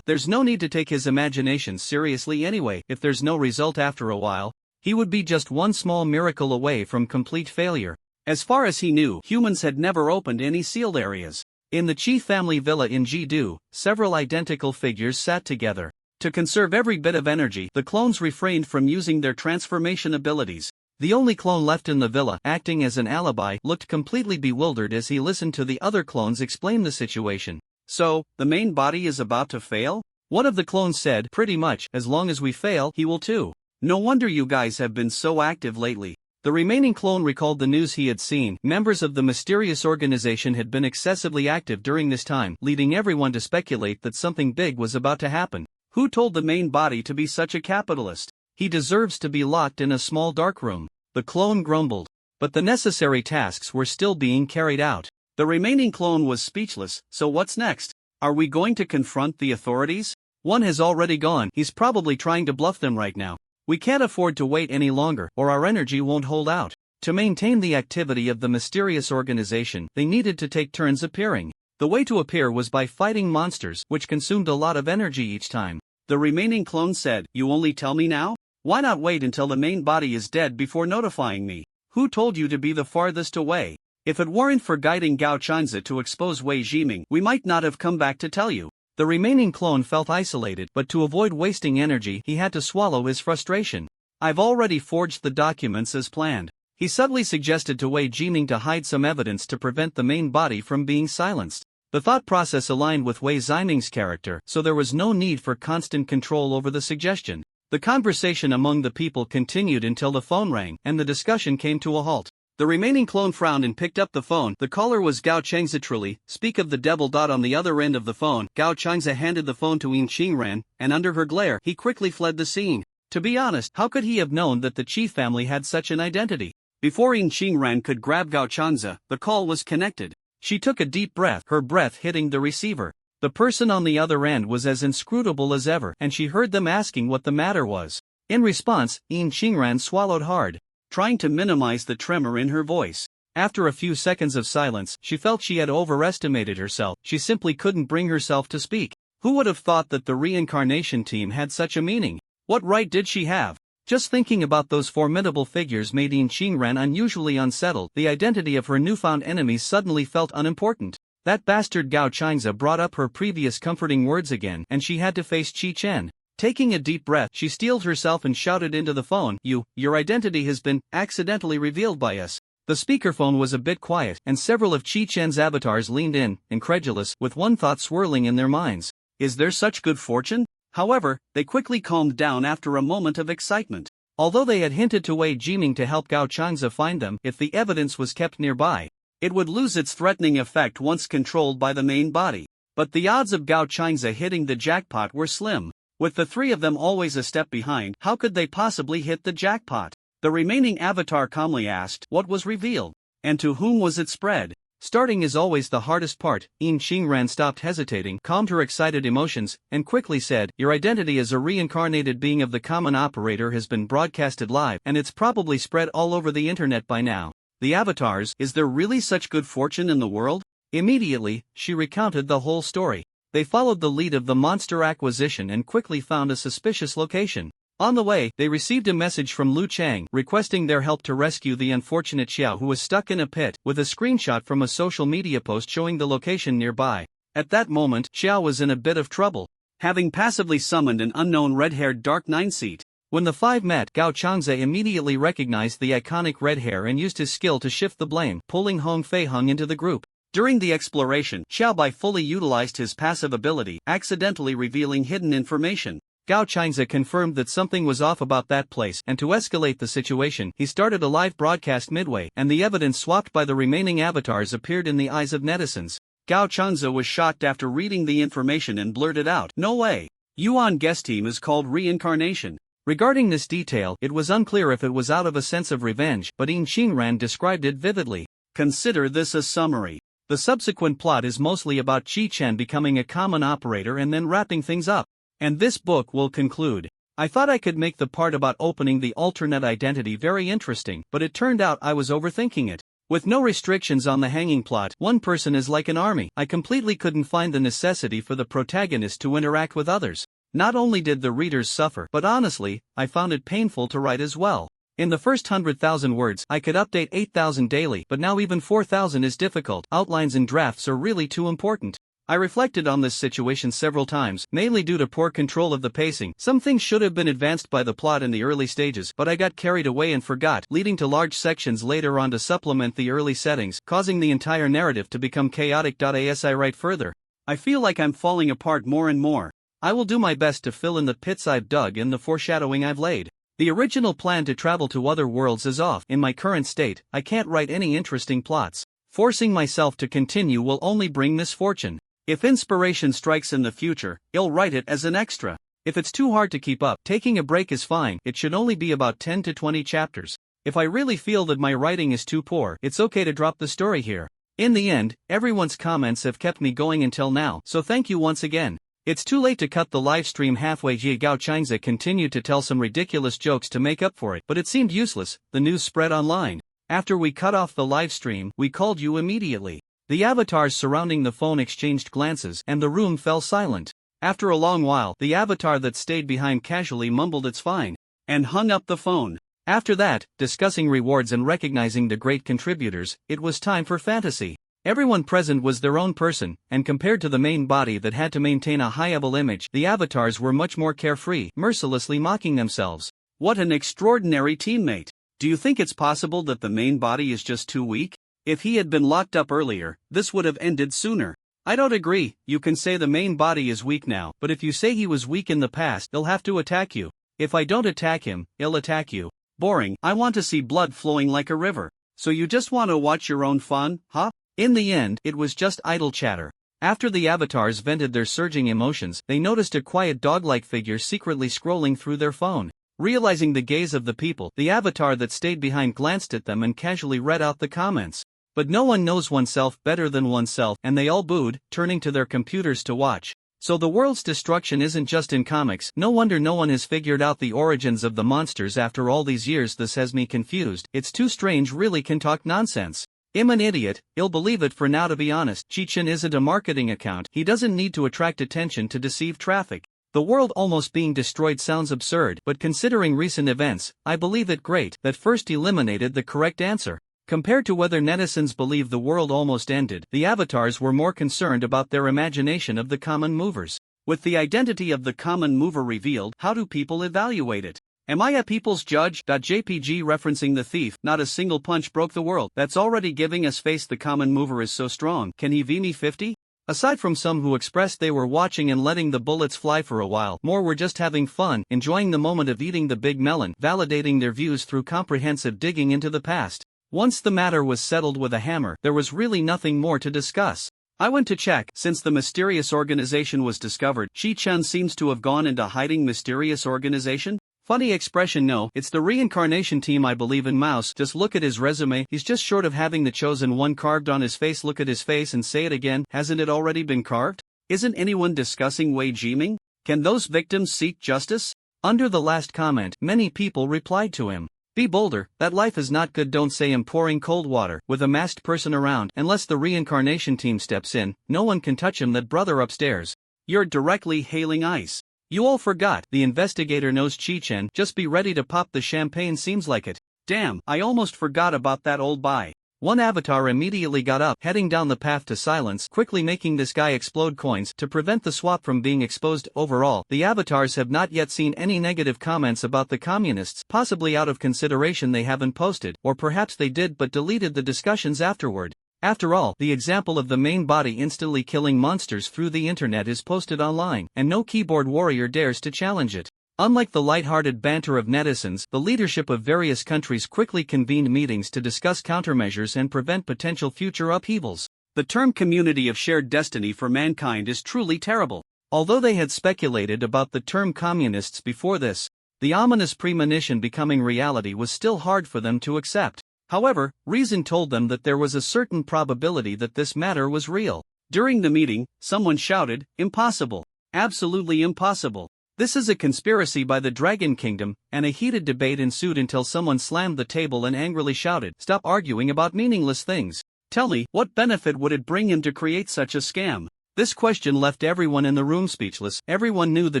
There's no need to take his imagination seriously anyway. If there's no result after a while, he would be just one small miracle away from complete failure. As far as he knew, humans had never opened any sealed areas. In the Chi family villa in Jidu, several identical figures sat together. To conserve every bit of energy, the clones refrained from using their transformation abilities. The only clone left in the villa, acting as an alibi, looked completely bewildered as he listened to the other clones explain the situation. So, the main body is about to fail? One of the clones said, pretty much, as long as we fail, he will too. No wonder you guys have been so active lately. The remaining clone recalled the news he had seen. Members of the mysterious organization had been excessively active during this time, leading everyone to speculate that something big was about to happen. Who told the main body to be such a capitalist? He deserves to be locked in a small dark room. The clone grumbled. But the necessary tasks were still being carried out. The remaining clone was speechless. So what's next? Are we going to confront the authorities? One has already gone. He's probably trying to bluff them right now. We can't afford to wait any longer, or our energy won't hold out. To maintain the activity of the mysterious organization, they needed to take turns appearing. The way to appear was by fighting monsters, which consumed a lot of energy each time. The remaining clone said, "You only tell me now? Why not wait until the main body is dead before notifying me? Who told you to be the farthest away? If it weren't for guiding Gao Chanza to expose Wei Jiming, we might not have come back to tell you." The remaining clone felt isolated, but to avoid wasting energy, he had to swallow his frustration. "I've already forged the documents as planned." He subtly suggested to Wei Jiming to hide some evidence to prevent the main body from being silenced. The thought process aligned with Wei Jiming's character, so there was no need for constant control over the suggestion. The conversation among the people continued until the phone rang, and the discussion came to a halt. The remaining clone frowned and picked up the phone. The caller was Gao Changza. Truly, speak of the devil. On the other end of the phone, Gao Changza handed the phone to Yin Qingran, and under her glare, he quickly fled the scene. To be honest, how could he have known that the Qi family had such an identity? Before Yin Qingran could grab Gao Changza, the call was connected. She took a deep breath, her breath hitting the receiver. The person on the other end was as inscrutable as ever, and she heard them asking what the matter was. In response, Yin Qingran swallowed hard, trying to minimize the tremor in her voice. After a few seconds of silence, she felt she had overestimated herself. She simply couldn't bring herself to speak. Who would have thought that the reincarnation team had such a meaning? What right did she have? Just thinking about those formidable figures made Yin Qingran unusually unsettled. The identity of her newfound enemies suddenly felt unimportant. That bastard Gao Changza brought up her previous comforting words again, and she had to face Qi Chen. Taking a deep breath, she steeled herself and shouted into the phone, Your identity has been accidentally revealed by us." The speakerphone was a bit quiet, and several of Qi Chen's avatars leaned in, incredulous, with one thought swirling in their minds. Is there such good fortune? However, they quickly calmed down after a moment of excitement. Although they had hinted to Wei Jiming to help Gao Changza find them if the evidence was kept nearby, it would lose its threatening effect once controlled by the main body. But the odds of Gao Changza hitting the jackpot were slim. With the three of them always a step behind, how could they possibly hit the jackpot? The remaining avatar calmly asked, what was revealed? And to whom was it spread? Starting is always the hardest part. Yin Qingran stopped hesitating, calmed her excited emotions, and quickly said, Your identity as a reincarnated being of the common operator has been broadcasted live, and it's probably spread all over the internet by now. The avatars, is there really such good fortune in the world? Immediately, she recounted the whole story. They followed the lead of the monster acquisition and quickly found a suspicious location. On the way, they received a message from Lu Chang requesting their help to rescue the unfortunate Xiao who was stuck in a pit, with a screenshot from a social media post showing the location nearby. At that moment, Xiao was in a bit of trouble, having passively summoned an unknown red-haired Dark Nine seat. When the five met, Gao Changza immediately recognized the iconic red hair and used his skill to shift the blame, pulling Hong Fei-hung into the group. During the exploration, Xiao Bai fully utilized his passive ability, accidentally revealing hidden information. Gao Changza confirmed that something was off about that place, and to escalate the situation, he started a live broadcast midway, and the evidence swapped by the remaining avatars appeared in the eyes of netizens. Gao Changza was shocked after reading the information and blurted out, No way! Yuan guest team is called reincarnation. Regarding this detail, it was unclear if it was out of a sense of revenge, but Yin Qingran described it vividly. Consider this a summary. The subsequent plot is mostly about Qi Chen becoming a common operator and then wrapping things up. And this book will conclude. I thought I could make the part about opening the alternate identity very interesting, but it turned out I was overthinking it. With no restrictions on the hanging plot, one person is like an army. I completely couldn't find the necessity for the protagonist to interact with others. Not only did the readers suffer, but honestly, I found it painful to write as well. In the first 100,000 words, I could update 8,000 daily, but now even 4,000 is difficult. Outlines and drafts are really too important. I reflected on this situation several times, mainly due to poor control of the pacing. Some things should have been advanced by the plot in the early stages, but I got carried away and forgot, leading to large sections later on to supplement the early settings, causing the entire narrative to become chaotic. As I write further, I feel like I'm falling apart more and more. I will do my best to fill in the pits I've dug and the foreshadowing I've laid. The original plan to travel to other worlds is off. In my current state, I can't write any interesting plots. Forcing myself to continue will only bring misfortune. If inspiration strikes in the future, I'll write it as an extra. If it's too hard to keep up, taking a break is fine. It should only be about 10 to 20 chapters. If I really feel that my writing is too poor, it's okay to drop the story here. In the end, everyone's comments have kept me going until now, so thank you once again. It's too late to cut the live stream halfway. Jie Gao Changza continued to tell some ridiculous jokes to make up for it, but it seemed useless. The news spread online. After we cut off the live stream, we called you immediately. The avatars surrounding the phone exchanged glances, and the room fell silent. After a long while, the avatar that stayed behind casually mumbled "it's fine," and hung up the phone. After that, discussing rewards and recognizing the great contributors, it was time for fantasy. Everyone present was their own person, and compared to the main body that had to maintain a high-level image, the avatars were much more carefree, mercilessly mocking themselves. What an extraordinary teammate! Do you think it's possible that the main body is just too weak? If he had been locked up earlier, this would have ended sooner. I don't agree. You can say the main body is weak now, but if you say he was weak in the past, he'll have to attack you. If I don't attack him, he'll attack you. Boring. I want to see blood flowing like a river. So you just want to watch your own fun, huh? In the end, it was just idle chatter. After the avatars vented their surging emotions, they noticed a quiet dog-like figure secretly scrolling through their phone. Realizing the gaze of the people, the avatar that stayed behind glanced at them and casually read out the comments. But no one knows oneself better than oneself, and they all booed, turning to their computers to watch. So the world's destruction isn't just in comics. No wonder no one has figured out the origins of the monsters after all these years. This has me confused. It's too strange. Really can talk nonsense. I'm an idiot. I'll believe it for now. To be honest, Chi-Chin isn't a marketing account. He doesn't need to attract attention to deceive traffic. The world almost being destroyed sounds absurd, but considering recent events, I believe it great that first eliminated the correct answer. Compared to whether netizens believe the world almost ended, the avatars were more concerned about their imagination of the common movers. With the identity of the common mover revealed, how do people evaluate it? Am I a people's judge? JPG referencing the thief, not a single punch broke the world. That's already giving us face. The common mover is so strong. Can he V me 50? Aside from some who expressed they were watching and letting the bullets fly for a while, more were just having fun, enjoying the moment of eating the big melon, validating their views through comprehensive digging into the past. Once the matter was settled with a hammer, there was really nothing more to discuss. I went to check. Since the mysterious organization was discovered, Chi-Chun seems to have gone into hiding. Mysterious organization? Funny expression. No, it's the reincarnation team. I believe in Mouse. Just look at his resume. He's just short of having the chosen one carved on his face. Look at his face and say it again. Hasn't it already been carved? Isn't anyone discussing Wei Jiming? Can those victims seek justice? Under the last comment, many people replied to him. Be bolder, that life is not good. Don't say I'm pouring cold water, with a masked person around. Unless the reincarnation team steps in, no one can touch him. That brother upstairs. You're directly hailing ice. You all forgot, the investigator knows Chi-Chen. Just be ready to pop the champagne. Seems like it. Damn, I almost forgot about that old bye. One avatar immediately got up, heading down the path to silence, quickly making this guy explode coins to prevent the swap from being exposed. Overall, the avatars have not yet seen any negative comments about the communists, possibly out of consideration they haven't posted, or perhaps they did but deleted the discussions afterward. After all, the example of the main body instantly killing monsters through the internet is posted online, and no keyboard warrior dares to challenge it. Unlike the light-hearted banter of netizens, the leadership of various countries quickly convened meetings to discuss countermeasures and prevent potential future upheavals. The term community of shared destiny for mankind is truly terrible. Although they had speculated about the term communists before this, the ominous premonition becoming reality was still hard for them to accept. However, reason told them that there was a certain probability that this matter was real. During the meeting, someone shouted, "Impossible! Absolutely impossible! This is a conspiracy by the Dragon Kingdom, and a heated debate ensued until someone slammed the table and angrily shouted, "Stop arguing about meaningless things. Tell me, what benefit would it bring him to create such a scam?" This question left everyone in the room speechless. Everyone knew the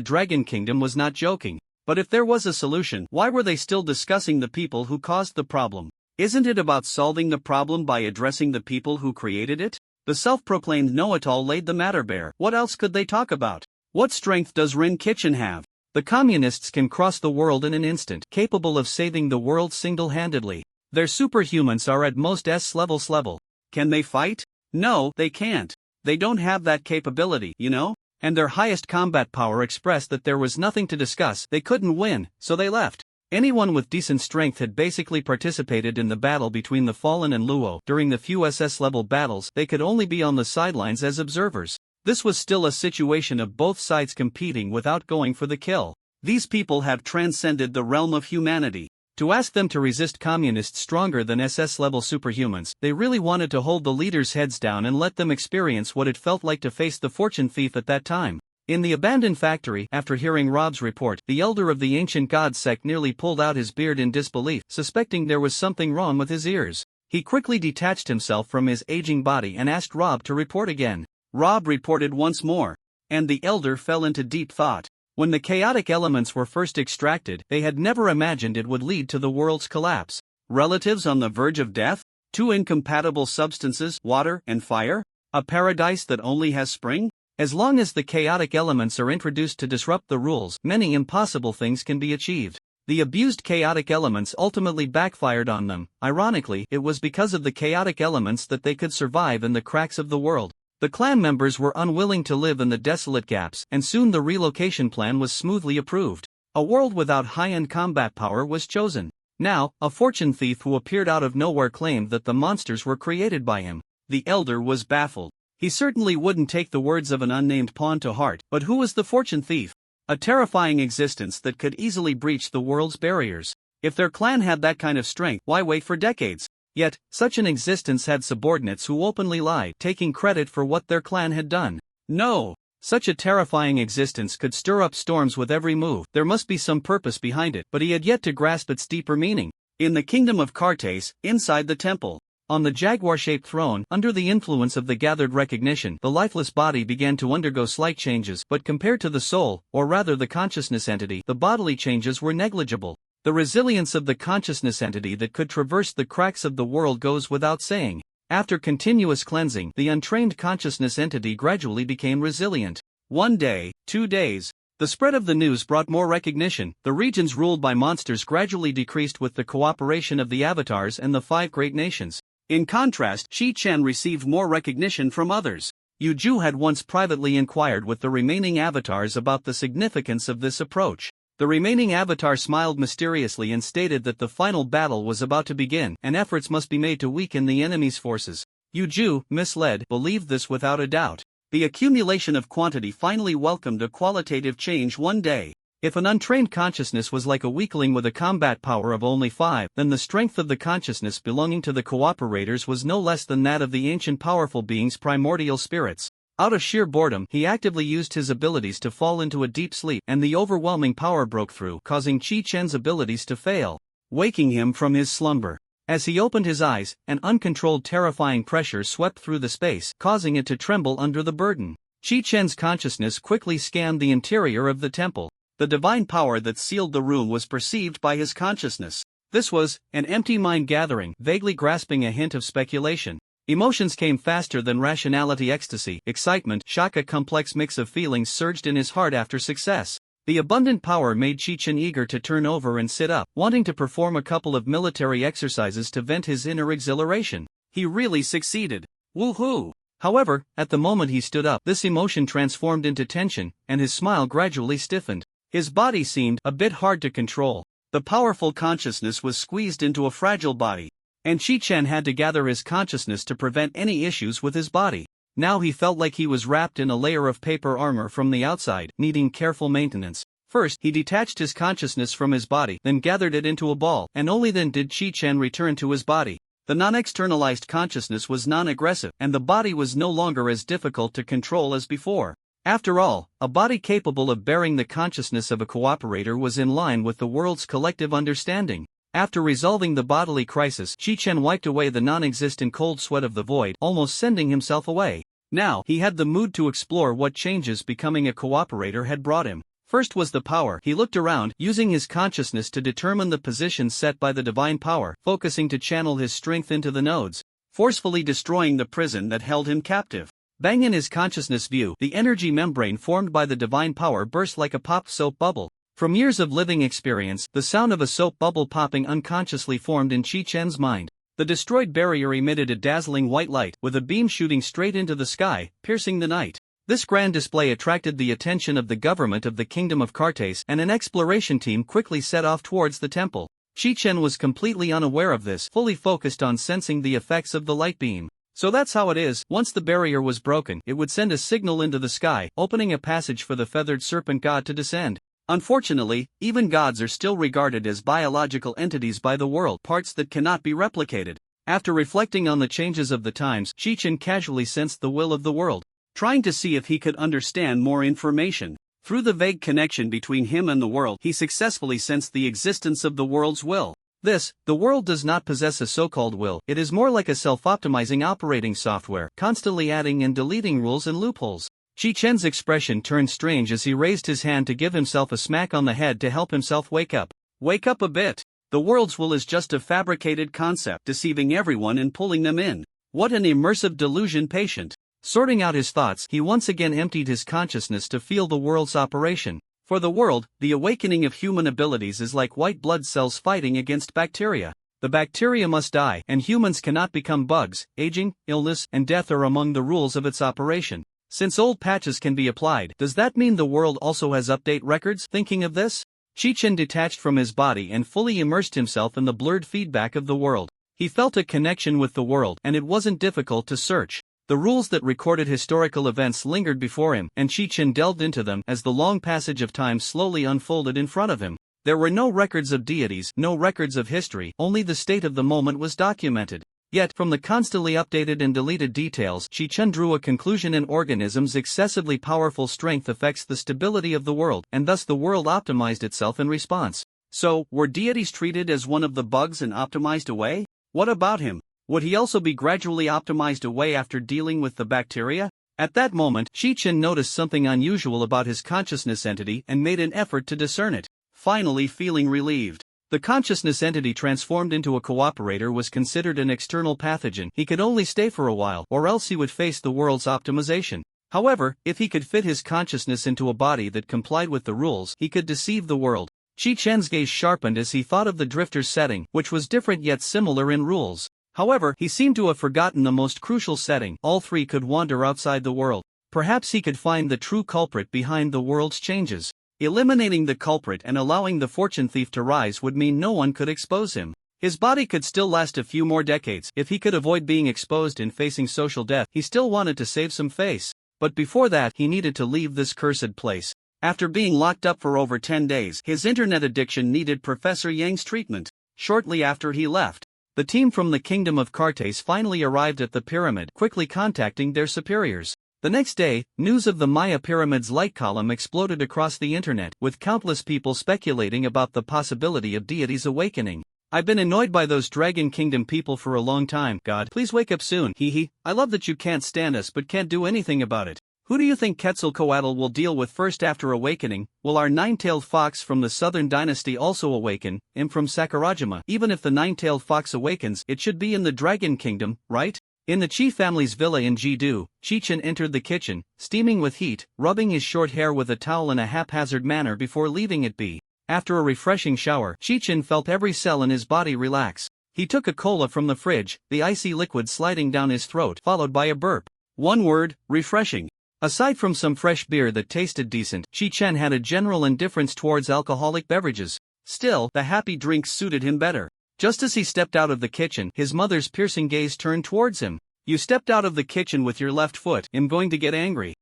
Dragon Kingdom was not joking. But if there was a solution, why were they still discussing the people who caused the problem? Isn't it about solving the problem by addressing the people who created it? The self-proclaimed know-it-all laid the matter bare. What else could they talk about? What strength does Rin Kitchen have? The communists can cross the world in an instant, capable of saving the world single-handedly. Their superhumans are at most S-level. Can they fight? No, they can't. They don't have that capability, you know? And their highest combat power expressed that there was nothing to discuss. They couldn't win, so they left. Anyone with decent strength had basically participated in the battle between the Fallen and Luo. During the few SS-level battles, they could only be on the sidelines as observers. This was still a situation of both sides competing without going for the kill. These people have transcended the realm of humanity. To ask them to resist communists stronger than SS-level superhumans, they really wanted to hold the leaders' heads down and let them experience what it felt like to face the fortune thief at that time. In the abandoned factory, after hearing Rob's report, the elder of the ancient god sect nearly pulled out his beard in disbelief, suspecting there was something wrong with his ears. He quickly detached himself from his aging body and asked Rob to report again. Rob reported once more, and the elder fell into deep thought. When the chaotic elements were first extracted, they had never imagined it would lead to the world's collapse. Relatives on the verge of death? Two incompatible substances, water and fire? A paradise that only has spring? As long as the chaotic elements are introduced to disrupt the rules, many impossible things can be achieved. The abused chaotic elements ultimately backfired on them. Ironically, it was because of the chaotic elements that they could survive in the cracks of the world. The clan members were unwilling to live in the desolate gaps, and soon the relocation plan was smoothly approved. A world without high-end combat power was chosen. Now, a fortune thief who appeared out of nowhere claimed that the monsters were created by him. The elder was baffled. He certainly wouldn't take the words of an unnamed pawn to heart, but who was the fortune thief? A terrifying existence that could easily breach the world's barriers. If their clan had that kind of strength, why wait for decades? Yet, such an existence had subordinates who openly lied, taking credit for what their clan had done. No! Such a terrifying existence could stir up storms with every move. There must be some purpose behind it, but he had yet to grasp its deeper meaning. In the kingdom of Cartes, inside the temple, on the jaguar-shaped throne, under the influence of the gathered recognition, the lifeless body began to undergo slight changes, but compared to the soul, or rather the consciousness entity, the bodily changes were negligible. The resilience of the consciousness entity that could traverse the cracks of the world goes without saying. After continuous cleansing, the untrained consciousness entity gradually became resilient. 1 day, 2 days. The spread of the news brought more recognition. The regions ruled by monsters gradually decreased with the cooperation of the avatars and the 5 great nations. In contrast, Chi-Chen received more recognition from others. Yu-Ju had once privately inquired with the remaining avatars about the significance of this approach. The remaining avatar smiled mysteriously and stated that the final battle was about to begin and efforts must be made to weaken the enemy's forces. Yu-Ju, misled, believed this without a doubt. The accumulation of quantity finally welcomed a qualitative change one day. If an untrained consciousness was like a weakling with a combat power of only 5, then the strength of the consciousness belonging to the cooperators was no less than that of the ancient powerful beings' primordial spirits. Out of sheer boredom, he actively used his abilities to fall into a deep sleep, and the overwhelming power broke through, causing Chi-Chen's abilities to fail, waking him from his slumber. As he opened his eyes, an uncontrolled terrifying pressure swept through the space, causing it to tremble under the burden. Chi-Chen's consciousness quickly scanned the interior of the temple. The divine power that sealed the room was perceived by his consciousness. This was an empty mind gathering, vaguely grasping a hint of speculation. Emotions came faster than rationality. Ecstasy, excitement, shock, a complex mix of feelings surged in his heart after success. The abundant power made Chi-Chen eager to turn over and sit up, wanting to perform a couple of military exercises to vent his inner exhilaration. He really succeeded. Woohoo! However, at the moment he stood up, this emotion transformed into tension, and his smile gradually stiffened. His body seemed a bit hard to control. The powerful consciousness was squeezed into a fragile body, and Chi-Chen had to gather his consciousness to prevent any issues with his body. Now he felt like he was wrapped in a layer of paper armor from the outside, needing careful maintenance. First, he detached his consciousness from his body, then gathered it into a ball, and only then did Chi-Chen return to his body. The non-externalized consciousness was non-aggressive, and the body was no longer as difficult to control as before. After all, a body capable of bearing the consciousness of a cooperator was in line with the world's collective understanding. After resolving the bodily crisis, Chi-Chen wiped away the non-existent cold sweat of the void, almost sending himself away. Now, he had the mood to explore what changes becoming a cooperator had brought him. First was the power. He looked around, using his consciousness to determine the position set by the divine power, focusing to channel his strength into the nodes, forcefully destroying the prison that held him captive. Bang! In his consciousness view, the energy membrane formed by the divine power burst like a popped soap bubble. From years of living experience, the sound of a soap bubble popping unconsciously formed in Chi-Chen's mind. The destroyed barrier emitted a dazzling white light, with a beam shooting straight into the sky, piercing the night. This grand display attracted the attention of the government of the Kingdom of Cartes, and an exploration team quickly set off towards the temple. Chi-Chen was completely unaware of this, fully focused on sensing the effects of the light beam. So that's how it is. Once the barrier was broken, it would send a signal into the sky, opening a passage for the feathered serpent god to descend. Unfortunately, even gods are still regarded as biological entities by the world, parts that cannot be replicated. After reflecting on the changes of the times, Chi-Chen casually sensed the will of the world, trying to see if he could understand more information. Through the vague connection between him and the world, he successfully sensed the existence of the world's will. The world does not possess a so-called will, it is more like a self-optimizing operating software, constantly adding and deleting rules and loopholes. Chi-Chen's expression turned strange as he raised his hand to give himself a smack on the head to help himself wake up. Wake up a bit. The world's will is just a fabricated concept, deceiving everyone and pulling them in. What an immersive delusion, patient. Sorting out his thoughts, he once again emptied his consciousness to feel the world's operation. For the world, the awakening of human abilities is like white blood cells fighting against bacteria. The bacteria must die, and humans cannot become bugs. Aging, illness, and death are among the rules of its operation. Since old patches can be applied, does that mean the world also has update records? Thinking of this, Chi-Chen detached from his body and fully immersed himself in the blurred feedback of the world. He felt a connection with the world, and it wasn't difficult to search. The rules that recorded historical events lingered before him, and Chi-Chen delved into them as the long passage of time slowly unfolded in front of him. There were no records of deities, no records of history, only the state of the moment was documented. Yet, from the constantly updated and deleted details, Chi-Chen drew a conclusion: an organism's excessively powerful strength affects the stability of the world, and thus the world optimized itself in response. So, were deities treated as one of the bugs and optimized away? What about him? Would he also be gradually optimized away after dealing with the bacteria? At that moment, Chi-Chen noticed something unusual about his consciousness entity and made an effort to discern it. Finally feeling relieved. The consciousness entity transformed into a cooperator was considered an external pathogen. He could only stay for a while, or else he would face the world's optimization. However, if he could fit his consciousness into a body that complied with the rules, he could deceive the world. Chi-Chen's gaze sharpened as he thought of the drifter's setting, which was different yet similar in rules. However, he seemed to have forgotten the most crucial setting: all three could wander outside the world. Perhaps he could find the true culprit behind the world's changes. Eliminating the culprit and allowing the fortune thief to rise would mean no one could expose him. His body could still last a few more decades. If he could avoid being exposed and facing social death, he still wanted to save some face. But before that, he needed to leave this cursed place. After being locked up for over 10 days, his internet addiction needed Professor Yang's treatment. Shortly after he left, the team from the Kingdom of Cartes finally arrived at the pyramid, quickly contacting their superiors. The next day, news of the Maya Pyramid's light column exploded across the internet, with countless people speculating about the possibility of deities awakening. I've been annoyed by those Dragon Kingdom people for a long time. God, please wake up soon. Hee. I love that you can't stand us but can't do anything about it. Who do you think Quetzalcoatl will deal with first after awakening? Will our nine-tailed fox from the southern dynasty also awaken? Him from Sakurajima. Even if the nine-tailed fox awakens, it should be in the Dragon Kingdom, right? In the Chi family's villa in Jidu, Chi-Chen entered the kitchen, steaming with heat, rubbing his short hair with a towel in a haphazard manner before leaving it be. After a refreshing shower, Chi-Chen felt every cell in his body relax. He took a cola from the fridge, the icy liquid sliding down his throat, followed by a burp. One word: refreshing. Aside from some fresh beer that tasted decent, Chi-Chen had a general indifference towards alcoholic beverages. Still, the happy drinks suited him better. Just as he stepped out of the kitchen, his mother's piercing gaze turned towards him. You stepped out of the kitchen with your left foot. I'm going to get angry.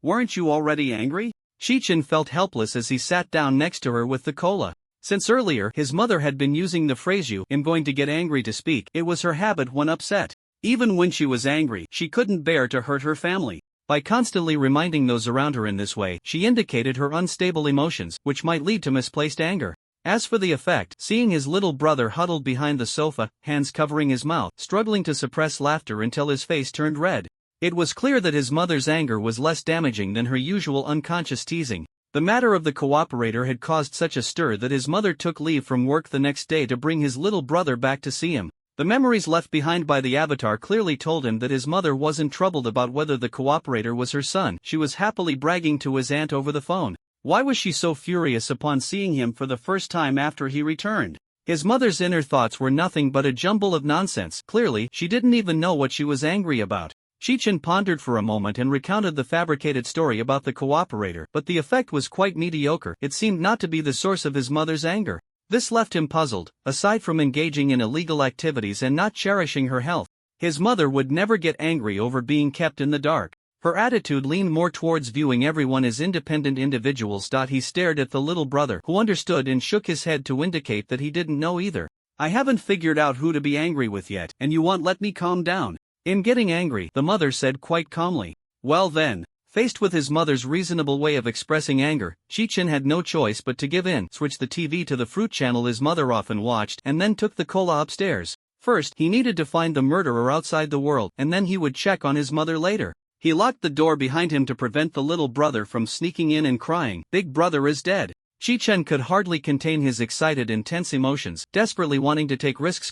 Weren't you already angry? Chi-Chen felt helpless as he sat down next to her with the cola. Since earlier, his mother had been using the phrase I'm going to get angry to speak. It was her habit when upset. Even when she was angry, she couldn't bear to hurt her family. By constantly reminding those around her in this way, she indicated her unstable emotions, which might lead to misplaced anger. As for the effect, seeing his little brother huddled behind the sofa, hands covering his mouth, struggling to suppress laughter until his face turned red. It was clear that his mother's anger was less damaging than her usual unconscious teasing. The matter of the cooperator had caused such a stir that his mother took leave from work the next day to bring his little brother back to see him. The memories left behind by the avatar clearly told him that his mother wasn't troubled about whether the cooperator was her son. She was happily bragging to his aunt over the phone. Why was she so furious upon seeing him for the first time after he returned? His mother's inner thoughts were nothing but a jumble of nonsense. Clearly, she didn't even know what she was angry about. Shi-chan pondered for a moment and recounted the fabricated story about the cooperator, but the effect was quite mediocre. It seemed not to be the source of his mother's anger. This left him puzzled. Aside from engaging in illegal activities and not cherishing her health, his mother would never get angry over being kept in the dark. Her attitude leaned more towards viewing everyone as independent individuals. He stared at the little brother, who understood and shook his head to indicate that he didn't know either. I haven't figured out who to be angry with yet, and you won't let me calm down. In getting angry, the mother said quite calmly. Well then. Faced with his mother's reasonable way of expressing anger, Shi-chan had no choice but to give in, switched the TV to the fruit channel his mother often watched, and then took the cola upstairs. First, he needed to find the murderer outside the world, and then he would check on his mother later. He locked the door behind him to prevent the little brother from sneaking in and crying, "Big brother is dead." Shi-chan could hardly contain his excited, intense emotions, desperately wanting to take risks,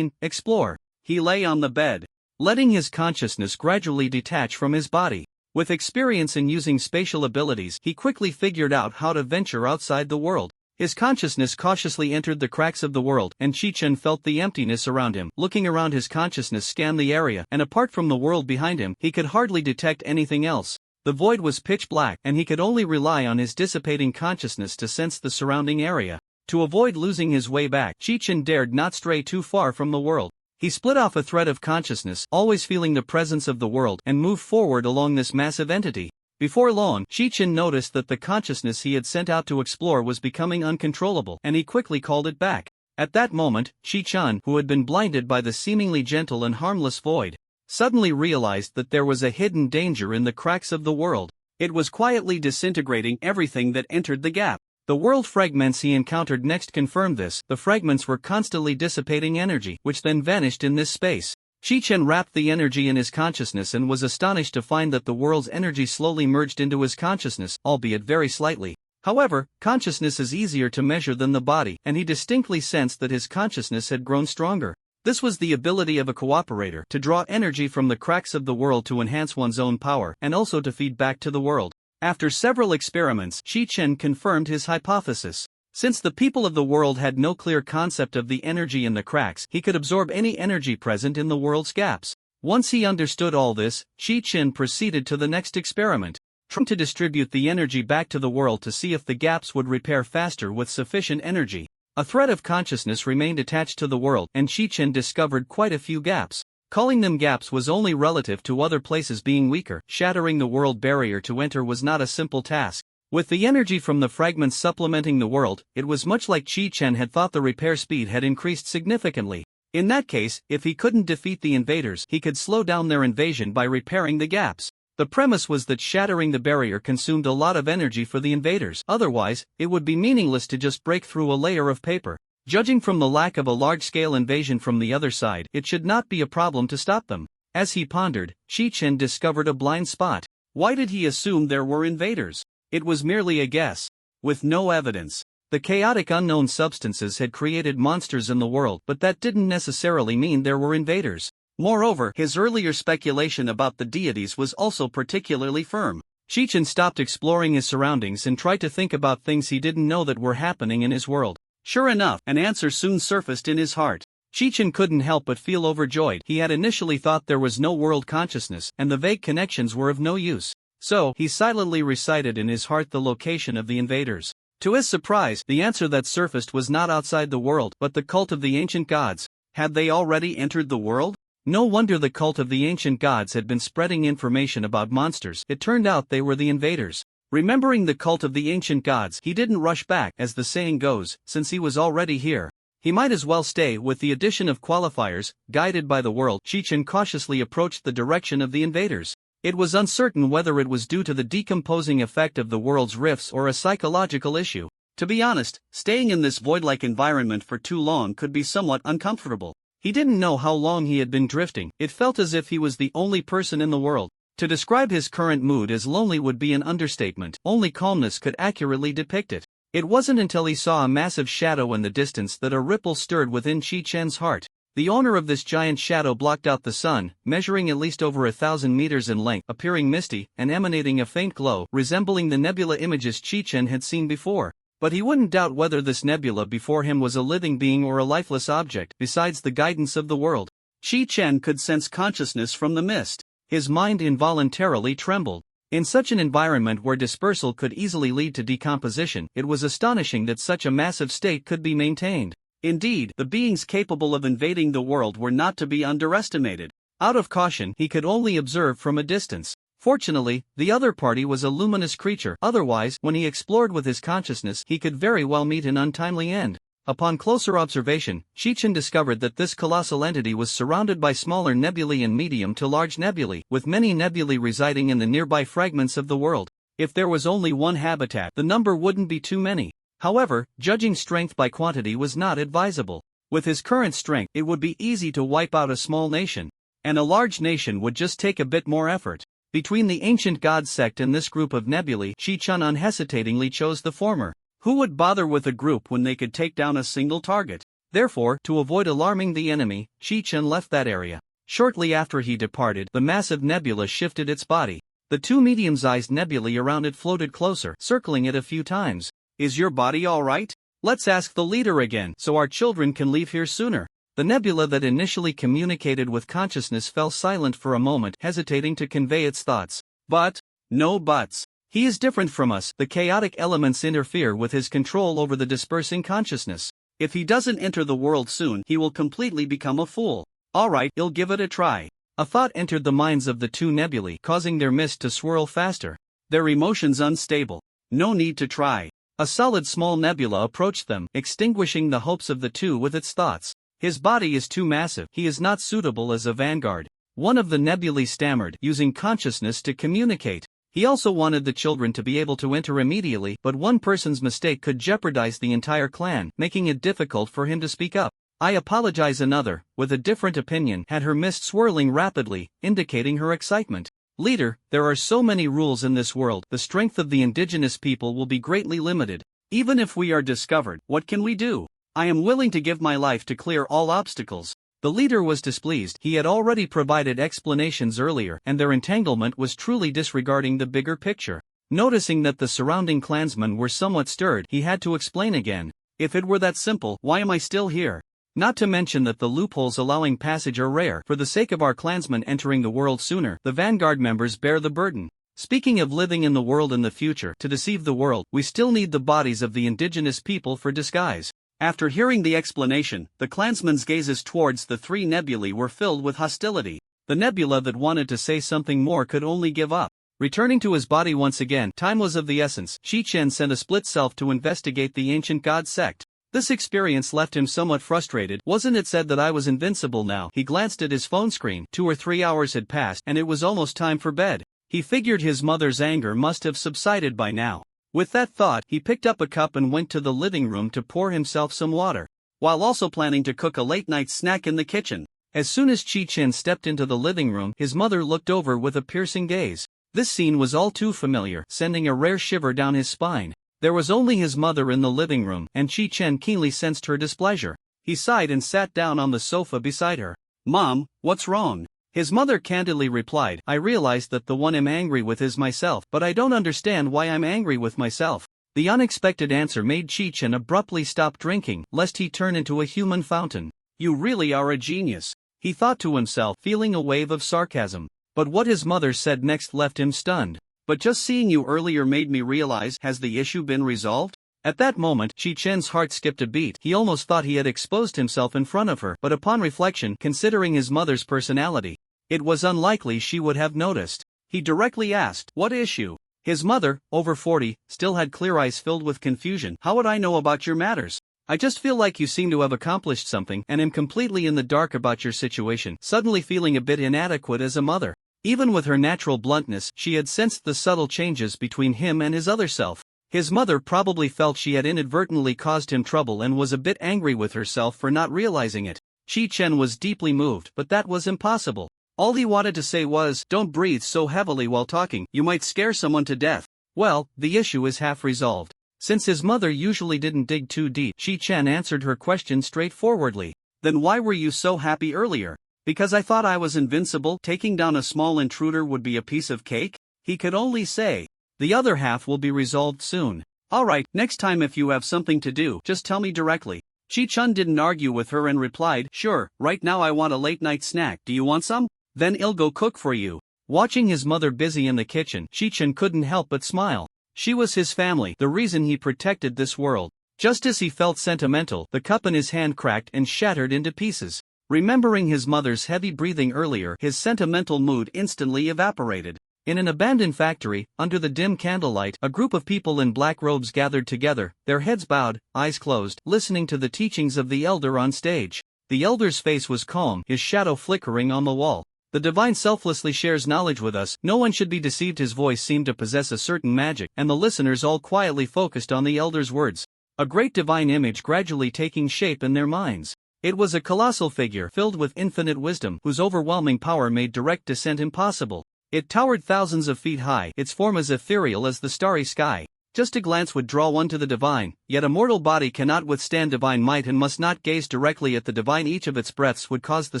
explore. He lay on the bed, letting his consciousness gradually detach from his body. With experience in using spatial abilities, he quickly figured out how to venture outside the world. His consciousness cautiously entered the cracks of the world, and Shi-chan felt the emptiness around him. Looking around, his consciousness scanned the area, and apart from the world behind him, he could hardly detect anything else. The void was pitch black, and he could only rely on his dissipating consciousness to sense the surrounding area. To avoid losing his way back, Shi-chan dared not stray too far from the world. He split off a thread of consciousness, always feeling the presence of the world, and moved forward along this massive entity. Before long, Shi-chan noticed that the consciousness he had sent out to explore was becoming uncontrollable, and he quickly called it back. At that moment, Shi-chan, who had been blinded by the seemingly gentle and harmless void, suddenly realized that there was a hidden danger in the cracks of the world. It was quietly disintegrating everything that entered the gap. The world fragments he encountered next confirmed this. The fragments were constantly dissipating energy, which then vanished in this space. Shi-chan wrapped the energy in his consciousness and was astonished to find that the world's energy slowly merged into his consciousness, albeit very slightly. However, consciousness is easier to measure than the body, and he distinctly sensed that his consciousness had grown stronger. This was the ability of a cooperator, to draw energy from the cracks of the world to enhance one's own power, and also to feed back to the world. After several experiments, Shi-chan confirmed his hypothesis. Since the people of the world had no clear concept of the energy in the cracks, he could absorb any energy present in the world's gaps. Once he understood all this, Shi-chan proceeded to the next experiment, trying to distribute the energy back to the world to see if the gaps would repair faster with sufficient energy. A thread of consciousness remained attached to the world, and Shi-chan discovered quite a few gaps. Calling them gaps was only relative to other places being weaker. Shattering the world barrier to enter was not a simple task. With the energy from the fragments supplementing the world, it was much like Shi-chan had thought. The repair speed had increased significantly. In that case, if he couldn't defeat the invaders, he could slow down their invasion by repairing the gaps. The premise was that shattering the barrier consumed a lot of energy for the invaders. Otherwise, it would be meaningless to just break through a layer of paper. Judging from the lack of a large-scale invasion from the other side, it should not be a problem to stop them. As he pondered, Shi-chan discovered a blind spot. Why did he assume there were invaders? It was merely a guess, with no evidence. The chaotic unknown substances had created monsters in the world, but that didn't necessarily mean there were invaders. Moreover, his earlier speculation about the deities was also particularly firm. Shi-chan stopped exploring his surroundings and tried to think about things he didn't know that were happening in his world. Sure enough, an answer soon surfaced in his heart. Shi-chan couldn't help but feel overjoyed. He had initially thought there was no world consciousness, and the vague connections were of no use. So, he silently recited in his heart the location of the invaders. To his surprise, the answer that surfaced was not outside the world, but the cult of the ancient gods. Had they already entered the world? No wonder the cult of the ancient gods had been spreading information about monsters. It turned out they were the invaders. Remembering the cult of the ancient gods, he didn't rush back, as the saying goes, since he was already here. He might as well stay. With the addition of qualifiers, guided by the world, Shi-chan cautiously approached the direction of the invaders. It was uncertain whether it was due to the decomposing effect of the world's rifts or a psychological issue. To be honest, staying in this void-like environment for too long could be somewhat uncomfortable. He didn't know how long he had been drifting. It felt as if he was the only person in the world. To describe his current mood as lonely would be an understatement. Only calmness could accurately depict it. It wasn't until he saw a massive shadow in the distance that a ripple stirred within Chi-Chen's heart. The owner of this giant shadow blocked out the sun, measuring at least over 1,000 meters in length, appearing misty, and emanating a faint glow, resembling the nebula images Chi-Chen had seen before. But he wouldn't doubt whether this nebula before him was a living being or a lifeless object, besides the guidance of the world. Chi-Chen could sense consciousness from the mist. His mind involuntarily trembled. In such an environment where dispersal could easily lead to decomposition, it was astonishing that such a massive state could be maintained. Indeed, the beings capable of invading the world were not to be underestimated. Out of caution, he could only observe from a distance. Fortunately, the other party was a luminous creature. Otherwise, when he explored with his consciousness, he could very well meet an untimely end. Upon closer observation, Chi-Chen discovered that this colossal entity was surrounded by smaller nebulae and medium to large nebulae, with many nebulae residing in the nearby fragments of the world. If there was only one habitat, the number wouldn't be too many. However, judging strength by quantity was not advisable. With his current strength, it would be easy to wipe out a small nation. And a large nation would just take a bit more effort. Between the ancient god sect and this group of nebulae, Chi-Chen unhesitatingly chose the former. Who would bother with a group when they could take down a single target? Therefore, to avoid alarming the enemy, Chi-Chen left that area. Shortly after he departed, the massive nebula shifted its body. The two medium-sized nebulae around it floated closer, circling it a few times. Is your body all right? Let's ask the leader again, so our children can leave here sooner. The nebula that initially communicated with consciousness fell silent for a moment, hesitating to convey its thoughts. But, no buts. He is different from us. The chaotic elements interfere with his control over the dispersing consciousness. If he doesn't enter the world soon, he will completely become a fool. Alright, he'll give it a try. A thought entered the minds of the two nebulae, causing their mist to swirl faster. Their emotions unstable. No need to try. A solid small nebula approached them, extinguishing the hopes of the two with its thoughts. His body is too massive. He is not suitable as a vanguard. One of the nebulae stammered, using consciousness to communicate. He also wanted the children to be able to enter immediately, but one person's mistake could jeopardize the entire clan, making it difficult for him to speak up. I apologize. Another, with a different opinion, had her mist swirling rapidly, indicating her excitement. Leader, there are so many rules in this world, the strength of the indigenous people will be greatly limited. Even if we are discovered, what can we do? I am willing to give my life to clear all obstacles. The leader was displeased. He had already provided explanations earlier, and their entanglement was truly disregarding the bigger picture. Noticing that the surrounding clansmen were somewhat stirred, he had to explain again. If it were that simple, why am I still here? Not to mention that the loopholes allowing passage are rare. For the sake of our clansmen entering the world sooner, the vanguard members bear the burden. Speaking of living in the world in the future, to deceive the world, we still need the bodies of the indigenous people for disguise. After hearing the explanation, the clansmen's gazes towards the three nebulae were filled with hostility. The nebula that wanted to say something more could only give up. Returning to his body once again, time was of the essence. Chi-Chen sent a split self to investigate the ancient god sect. This experience left him somewhat frustrated. Wasn't it said that I was invincible now? He glanced at his phone screen. 2 or 3 hours had passed, and it was almost time for bed. He figured his mother's anger must have subsided by now. With that thought, he picked up a cup and went to the living room to pour himself some water, while also planning to cook a late-night snack in the kitchen. As soon as Chi-Chen stepped into the living room, his mother looked over with a piercing gaze. This scene was all too familiar, sending a rare shiver down his spine. There was only his mother in the living room, and Chi-Chen keenly sensed her displeasure. He sighed and sat down on the sofa beside her. Mom, what's wrong? His mother candidly replied, I realized that the one I'm angry with is myself, but I don't understand why I'm angry with myself. The unexpected answer made Chi-Chen abruptly stop drinking, lest he turn into a human fountain. You really are a genius, he thought to himself, feeling a wave of sarcasm. But what his mother said next left him stunned. But just seeing you earlier made me realize, has the issue been resolved? At that moment, Chi-Chen's heart skipped a beat. He almost thought he had exposed himself in front of her, but upon reflection, considering his mother's personality, it was unlikely she would have noticed. He directly asked, what issue? His mother, over 40, still had clear eyes filled with confusion. How would I know about your matters? I just feel like you seem to have accomplished something and am completely in the dark about your situation, suddenly feeling a bit inadequate as a mother. Even with her natural bluntness, she had sensed the subtle changes between him and his other self. His mother probably felt she had inadvertently caused him trouble and was a bit angry with herself for not realizing it. Chen was deeply moved, but that was impossible. All he wanted to say was, "Don't breathe so heavily while talking, you might scare someone to death." Well, the issue is half resolved. Since his mother usually didn't dig too deep, Chen answered her question straightforwardly. "Then why were you so happy earlier?" "Because I thought I was invincible, taking down a small intruder would be a piece of cake?" He could only say. "The other half will be resolved soon. Alright, next time if you have something to do, just tell me directly." Chun didn't argue with her and replied, "Sure, right now I want a late-night snack, do you want some? Then I'll go cook for you." Watching his mother busy in the kitchen, Chun couldn't help but smile. She was his family, the reason he protected this world. Just as he felt sentimental, the cup in his hand cracked and shattered into pieces. Remembering his mother's heavy breathing earlier, his sentimental mood instantly evaporated. In an abandoned factory, under the dim candlelight, a group of people in black robes gathered together, their heads bowed, eyes closed, listening to the teachings of the elder on stage. The elder's face was calm, his shadow flickering on the wall. "The divine selflessly shares knowledge with us, no one should be deceived." His voice seemed to possess a certain magic, and the listeners all quietly focused on the elder's words. A great divine image gradually taking shape in their minds. It was a colossal figure filled with infinite wisdom, whose overwhelming power made direct descent impossible. It towered thousands of feet high, its form as ethereal as the starry sky. Just a glance would draw one to the divine, yet a mortal body cannot withstand divine might and must not gaze directly at the divine. Each of its breaths would cause the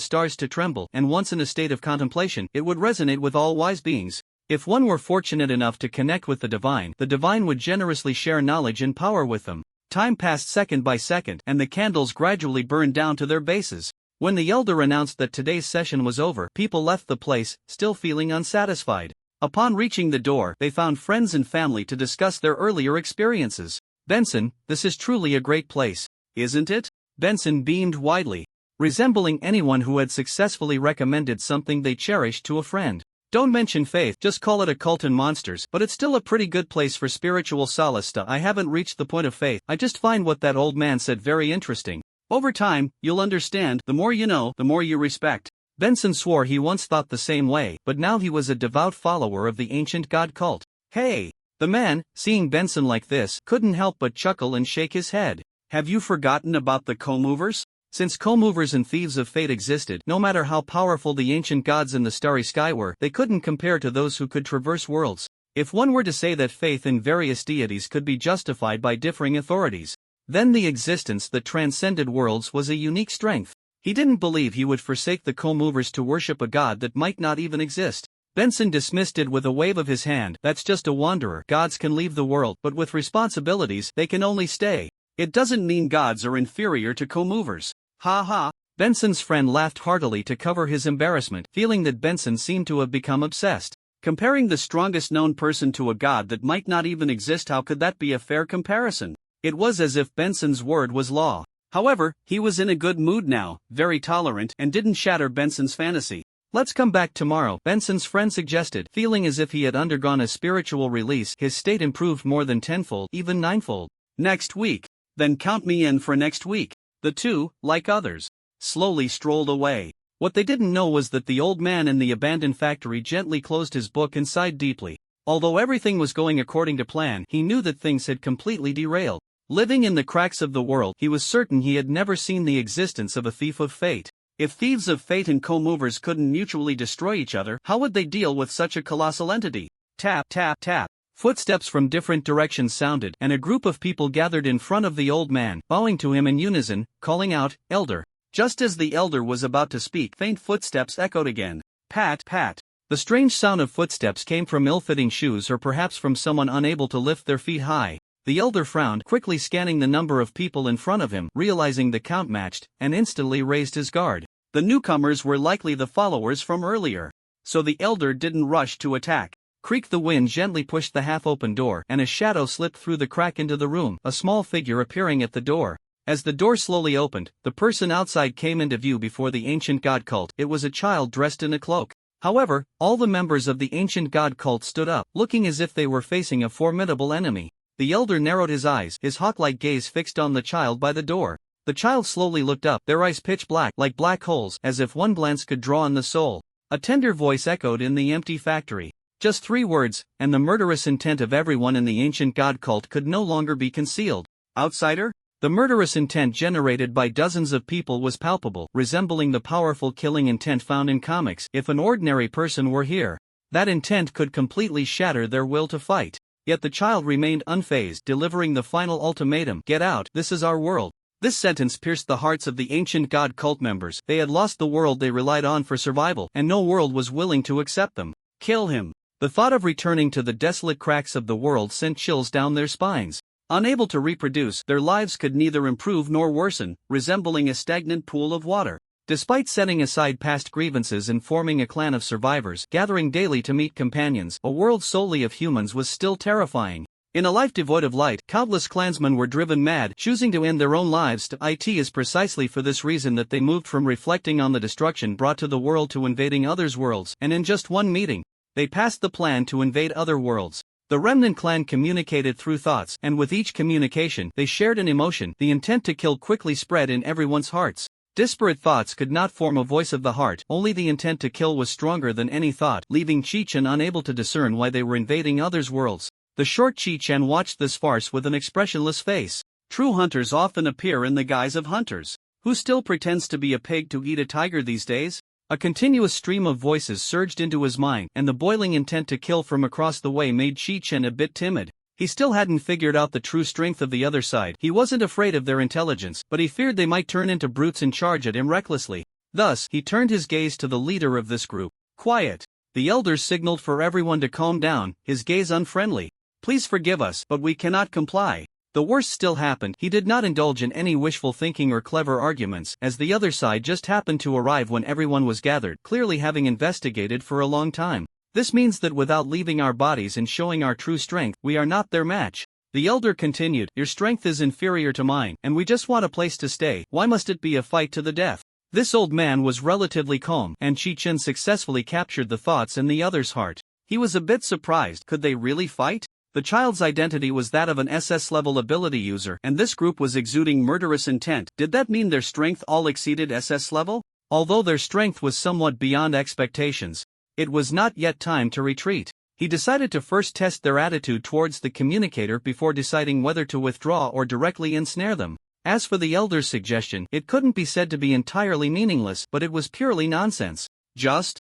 stars to tremble, and once in a state of contemplation, it would resonate with all wise beings. If one were fortunate enough to connect with the divine would generously share knowledge and power with them. Time passed second by second, and the candles gradually burned down to their bases. When the elder announced that today's session was over, people left the place, still feeling unsatisfied. Upon reaching the door, they found friends and family to discuss their earlier experiences. "Benson, this is truly a great place, isn't it?" Benson beamed widely, resembling anyone who had successfully recommended something they cherished to a friend. "Don't mention faith, just call it a cult and monsters, but it's still a pretty good place for spiritual solace. I haven't reached the point of faith, I just find what that old man said very interesting. Over time, you'll understand, the more you know, the more you respect." Benson swore he once thought the same way, but now he was a devout follower of the ancient god cult. "Hey!" The man, seeing Benson like this, couldn't help but chuckle and shake his head. "Have you forgotten about the co-movers? Since co-movers and thieves of fate existed, no matter how powerful the ancient gods in the starry sky were, they couldn't compare to those who could traverse worlds. If one were to say that faith in various deities could be justified by differing authorities, then the existence that transcended worlds was a unique strength. He didn't believe he would forsake the co-movers to worship a god that might not even exist." Benson dismissed it with a wave of his hand. "That's just a wanderer. Gods can leave the world, but with responsibilities, they can only stay. It doesn't mean gods are inferior to co-movers." "Ha ha." Benson's friend laughed heartily to cover his embarrassment, feeling that Benson seemed to have become obsessed. Comparing the strongest known person to a god that might not even exist, how could that be a fair comparison? It was as if Benson's word was law. However, he was in a good mood now, very tolerant, and didn't shatter Benson's fantasy. "Let's come back tomorrow," Benson's friend suggested, feeling as if he had undergone a spiritual release. His state improved more than tenfold, even ninefold. "Next week? Then count me in for next week." The two, like others, slowly strolled away. What they didn't know was that the old man in the abandoned factory gently closed his book and sighed deeply. Although everything was going according to plan, he knew that things had completely derailed. Living in the cracks of the world, he was certain he had never seen the existence of a thief of fate. If thieves of fate and co-movers couldn't mutually destroy each other, how would they deal with such a colossal entity? Tap, tap, tap. Footsteps from different directions sounded, and a group of people gathered in front of the old man, bowing to him in unison, calling out, "Elder." Just as the elder was about to speak, faint footsteps echoed again. Pat, pat. The strange sound of footsteps came from ill-fitting shoes or perhaps from someone unable to lift their feet high. The elder frowned, quickly scanning the number of people in front of him, realizing the count matched, and instantly raised his guard. The newcomers were likely the followers from earlier. So the elder didn't rush to attack. Creak, the wind gently pushed the half-open door, and a shadow slipped through the crack into the room, a small figure appearing at the door. As the door slowly opened, the person outside came into view before the ancient god cult. It was a child dressed in a cloak. However, all the members of the ancient god cult stood up, looking as if they were facing a formidable enemy. The elder narrowed his eyes, his hawk-like gaze fixed on the child by the door. The child slowly looked up, their eyes pitch black, like black holes, as if one glance could draw on the soul. A tender voice echoed in the empty factory. Just 3 words, and the murderous intent of everyone in the ancient god cult could no longer be concealed. Outsider? The murderous intent generated by dozens of people was palpable, resembling the powerful killing intent found in comics. If an ordinary person were here, that intent could completely shatter their will to fight. Yet the child remained unfazed, delivering the final ultimatum: "Get out, this is our world." This sentence pierced the hearts of the ancient god cult members. They had lost the world they relied on for survival, and no world was willing to accept them. Kill him. The thought of returning to the desolate cracks of the world sent chills down their spines. Unable to reproduce, their lives could neither improve nor worsen, resembling a stagnant pool of water. Despite setting aside past grievances and forming a clan of survivors, gathering daily to meet companions, a world solely of humans was still terrifying. In a life devoid of light, countless clansmen were driven mad, choosing to end their own lives. It is precisely for this reason that they moved from reflecting on the destruction brought to the world to invading others' worlds, and in just one meeting, they passed the plan to invade other worlds. The remnant clan communicated through thoughts, and with each communication, they shared an emotion. The intent to kill quickly spread in everyone's hearts. Disparate thoughts could not form a voice of the heart, only the intent to kill was stronger than any thought, leaving Chi-Chen unable to discern why they were invading others' worlds. The short Chi-Chen watched this farce with an expressionless face. True hunters often appear in the guise of hunters. Who still pretends to be a pig to eat a tiger these days? A continuous stream of voices surged into his mind, and the boiling intent to kill from across the way made Chi-Chen a bit timid. He still hadn't figured out the true strength of the other side. He wasn't afraid of their intelligence, but he feared they might turn into brutes and charge at him recklessly. Thus, he turned his gaze to the leader of this group. Quiet. The elders signaled for everyone to calm down, his gaze unfriendly. Please forgive us, but we cannot comply. The worst still happened. He did not indulge in any wishful thinking or clever arguments, as the other side just happened to arrive when everyone was gathered, clearly having investigated for a long time. This means that without leaving our bodies and showing our true strength, we are not their match. The elder continued, your strength is inferior to mine, and we just want a place to stay. Why must it be a fight to the death? This old man was relatively calm, and Chi-Chen successfully captured the thoughts in the other's heart. He was a bit surprised. Could they really fight? The child's identity was that of an SS-level ability user, and this group was exuding murderous intent. Did that mean their strength all exceeded SS level? Although their strength was somewhat beyond expectations, it was not yet time to retreat. He decided to first test their attitude towards the communicator before deciding whether to withdraw or directly ensnare them. As for the elder's suggestion, it couldn't be said to be entirely meaningless, but it was purely nonsense. Just?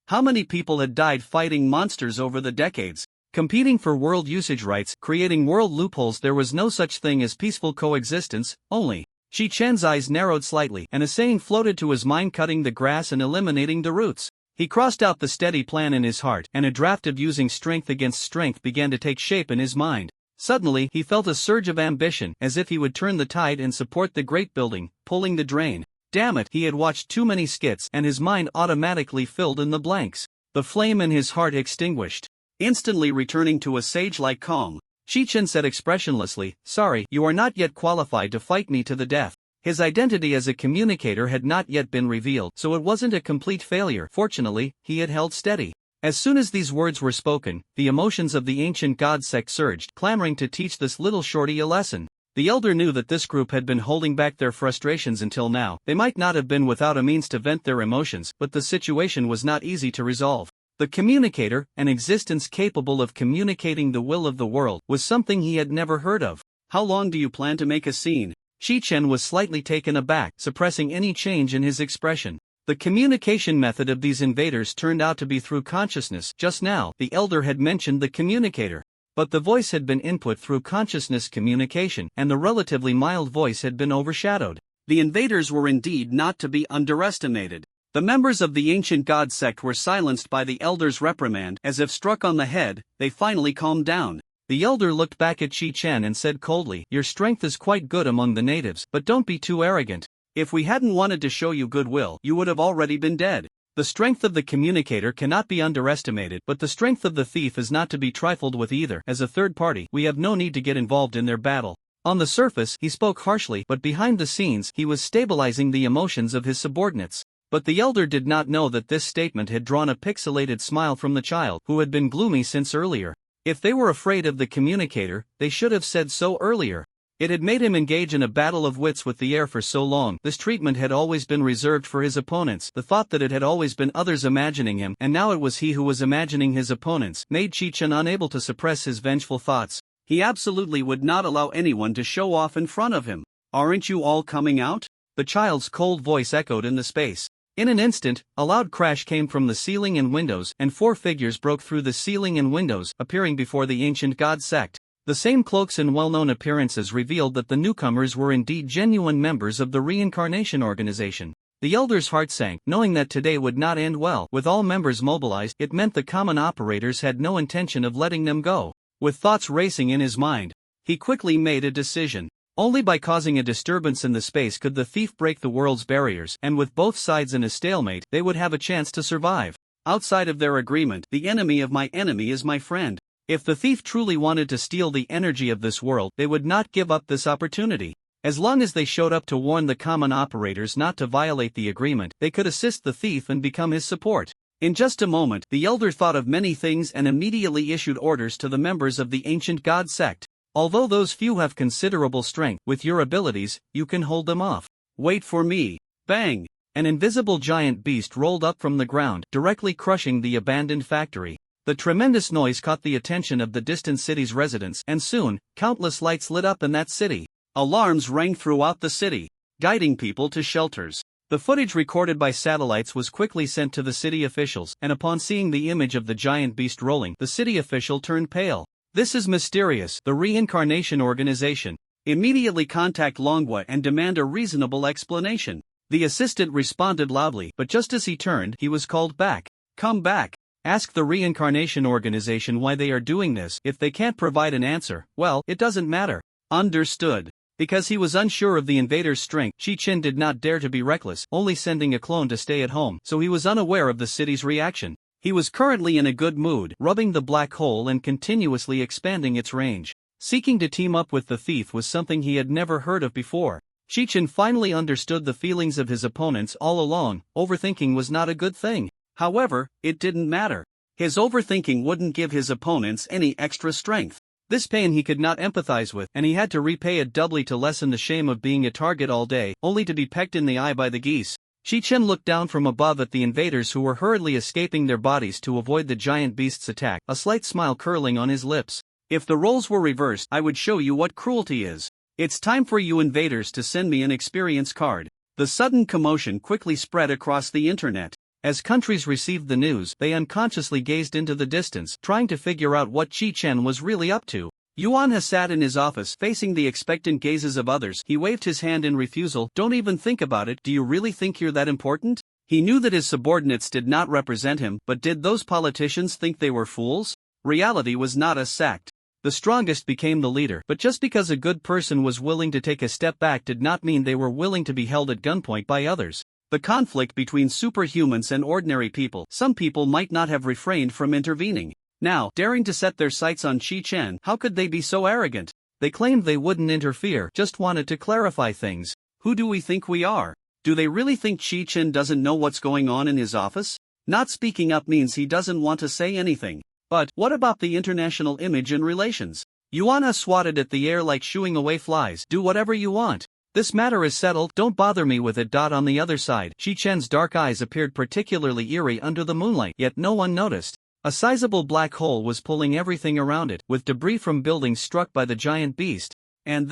How many people had died fighting monsters over the decades? Competing for world usage rights, creating world loopholes. There was no such thing as peaceful coexistence, only. Chi-Chen's eyes narrowed slightly, and a saying floated to his mind: cutting the grass and eliminating the roots. He crossed out the steady plan in his heart, and a draft of using strength against strength began to take shape in his mind. Suddenly, he felt a surge of ambition, as if he would turn the tide and support the great building, pulling the drain. Damn it, he had watched too many skits, and his mind automatically filled in the blanks. The flame in his heart extinguished. Instantly returning to a sage-like calm, Chi-Chen said expressionlessly, sorry, you are not yet qualified to fight me to the death. His identity as a communicator had not yet been revealed, so it wasn't a complete failure. Fortunately, he had held steady. As soon as these words were spoken, the emotions of the ancient god sect surged, clamoring to teach this little shorty a lesson. The elder knew that this group had been holding back their frustrations until now. They might not have been without a means to vent their emotions, but the situation was not easy to resolve. The communicator, an existence capable of communicating the will of the world, was something he had never heard of. How long do you plan to make a scene? Chi-Chen was slightly taken aback, suppressing any change in his expression. The communication method of these invaders turned out to be through consciousness. Just now, the elder had mentioned the communicator. But the voice had been input through consciousness communication, and the relatively mild voice had been overshadowed. The invaders were indeed not to be underestimated. The members of the ancient god sect were silenced by the elder's reprimand. As if struck on the head, they finally calmed down. The elder looked back at Chi-Chen and said coldly, your strength is quite good among the natives, but don't be too arrogant. If we hadn't wanted to show you goodwill, you would have already been dead. The strength of the communicator cannot be underestimated, but the strength of the thief is not to be trifled with either. As a third party, we have no need to get involved in their battle. On the surface, he spoke harshly, but behind the scenes, he was stabilizing the emotions of his subordinates. But the elder did not know that this statement had drawn a pixelated smile from the child, who had been gloomy since earlier. If they were afraid of the communicator, they should have said so earlier. It had made him engage in a battle of wits with the air for so long. This treatment had always been reserved for his opponents. The thought that it had always been others imagining him, and now it was he who was imagining his opponents, made Chi-Chen unable to suppress his vengeful thoughts. He absolutely would not allow anyone to show off in front of him. "Aren't you all coming out?" The child's cold voice echoed in the space. In an instant, a loud crash came from the ceiling and windows, and 4 figures broke through the ceiling and windows, appearing before the ancient god sect. The same cloaks and well-known appearances revealed that the newcomers were indeed genuine members of the reincarnation organization. The elder's heart sank, knowing that today would not end well. With all members mobilized, it meant the common operators had no intention of letting them go. With thoughts racing in his mind, he quickly made a decision. Only by causing a disturbance in the space could the thief break the world's barriers, and with both sides in a stalemate, they would have a chance to survive. Outside of their agreement, the enemy of my enemy is my friend. If the thief truly wanted to steal the energy of this world, they would not give up this opportunity. As long as they showed up to warn the common operators not to violate the agreement, they could assist the thief and become his support. In just a moment, the elder thought of many things and immediately issued orders to the members of the ancient god sect. Although those few have considerable strength, with your abilities, you can hold them off. Wait for me. Bang! An invisible giant beast rolled up from the ground, directly crushing the abandoned factory. The tremendous noise caught the attention of the distant city's residents, and soon, countless lights lit up in that city. Alarms rang throughout the city, guiding people to shelters. The footage recorded by satellites was quickly sent to the city officials, and upon seeing the image of the giant beast rolling, the city official turned pale. "This is mysterious. The reincarnation organization. Immediately contact Longwa and demand a reasonable explanation." The assistant responded loudly, but just as he turned, he was called back. "Come back. Ask the reincarnation organization why they are doing this. If they can't provide an answer, well, it doesn't matter." Understood. Because he was unsure of the invaders' strength, Chi-Chen did not dare to be reckless, only sending a clone to stay at home, so he was unaware of the city's reaction. He was currently in a good mood, rubbing the black hole and continuously expanding its range. Seeking to team up with the thief was something he had never heard of before. Chi-Chen finally understood the feelings of his opponents all along. Overthinking was not a good thing. However, it didn't matter. His overthinking wouldn't give his opponents any extra strength. This pain he could not empathize with, and he had to repay it doubly to lessen the shame of being a target all day, only to be pecked in the eye by the geese. Chi-Chen looked down from above at the invaders who were hurriedly escaping their bodies to avoid the giant beast's attack, a slight smile curling on his lips. "If the roles were reversed, I would show you what cruelty is. It's time for you invaders to send me an experience card." The sudden commotion quickly spread across the internet. As countries received the news, they unconsciously gazed into the distance, trying to figure out what Chi-Chen was really up to. Yuan has sat in his office, facing the expectant gazes of others. He waved his hand in refusal. "Don't even think about it. Do you really think you're that important?" He knew that his subordinates did not represent him, but did those politicians think they were fools? Reality was not a sect. The strongest became the leader, but just because a good person was willing to take a step back did not mean they were willing to be held at gunpoint by others. The conflict between superhumans and ordinary people, some people might not have refrained from intervening. Now, daring to set their sights on Chi-Chen, how could they be so arrogant? They claimed they wouldn't interfere, just wanted to clarify things. Who do we think we are? Do they really think Chi-Chen doesn't know what's going on in his office? Not speaking up means he doesn't want to say anything. But, what about the international image and relations? Yuana swatted at the air like shooing away flies. "Do whatever you want. This matter is settled, don't bother me with it." On the other side, Chi-Chen's dark eyes appeared particularly eerie under the moonlight, yet no one noticed. A sizable black hole was pulling everything around it, with debris from buildings struck by the giant beast. And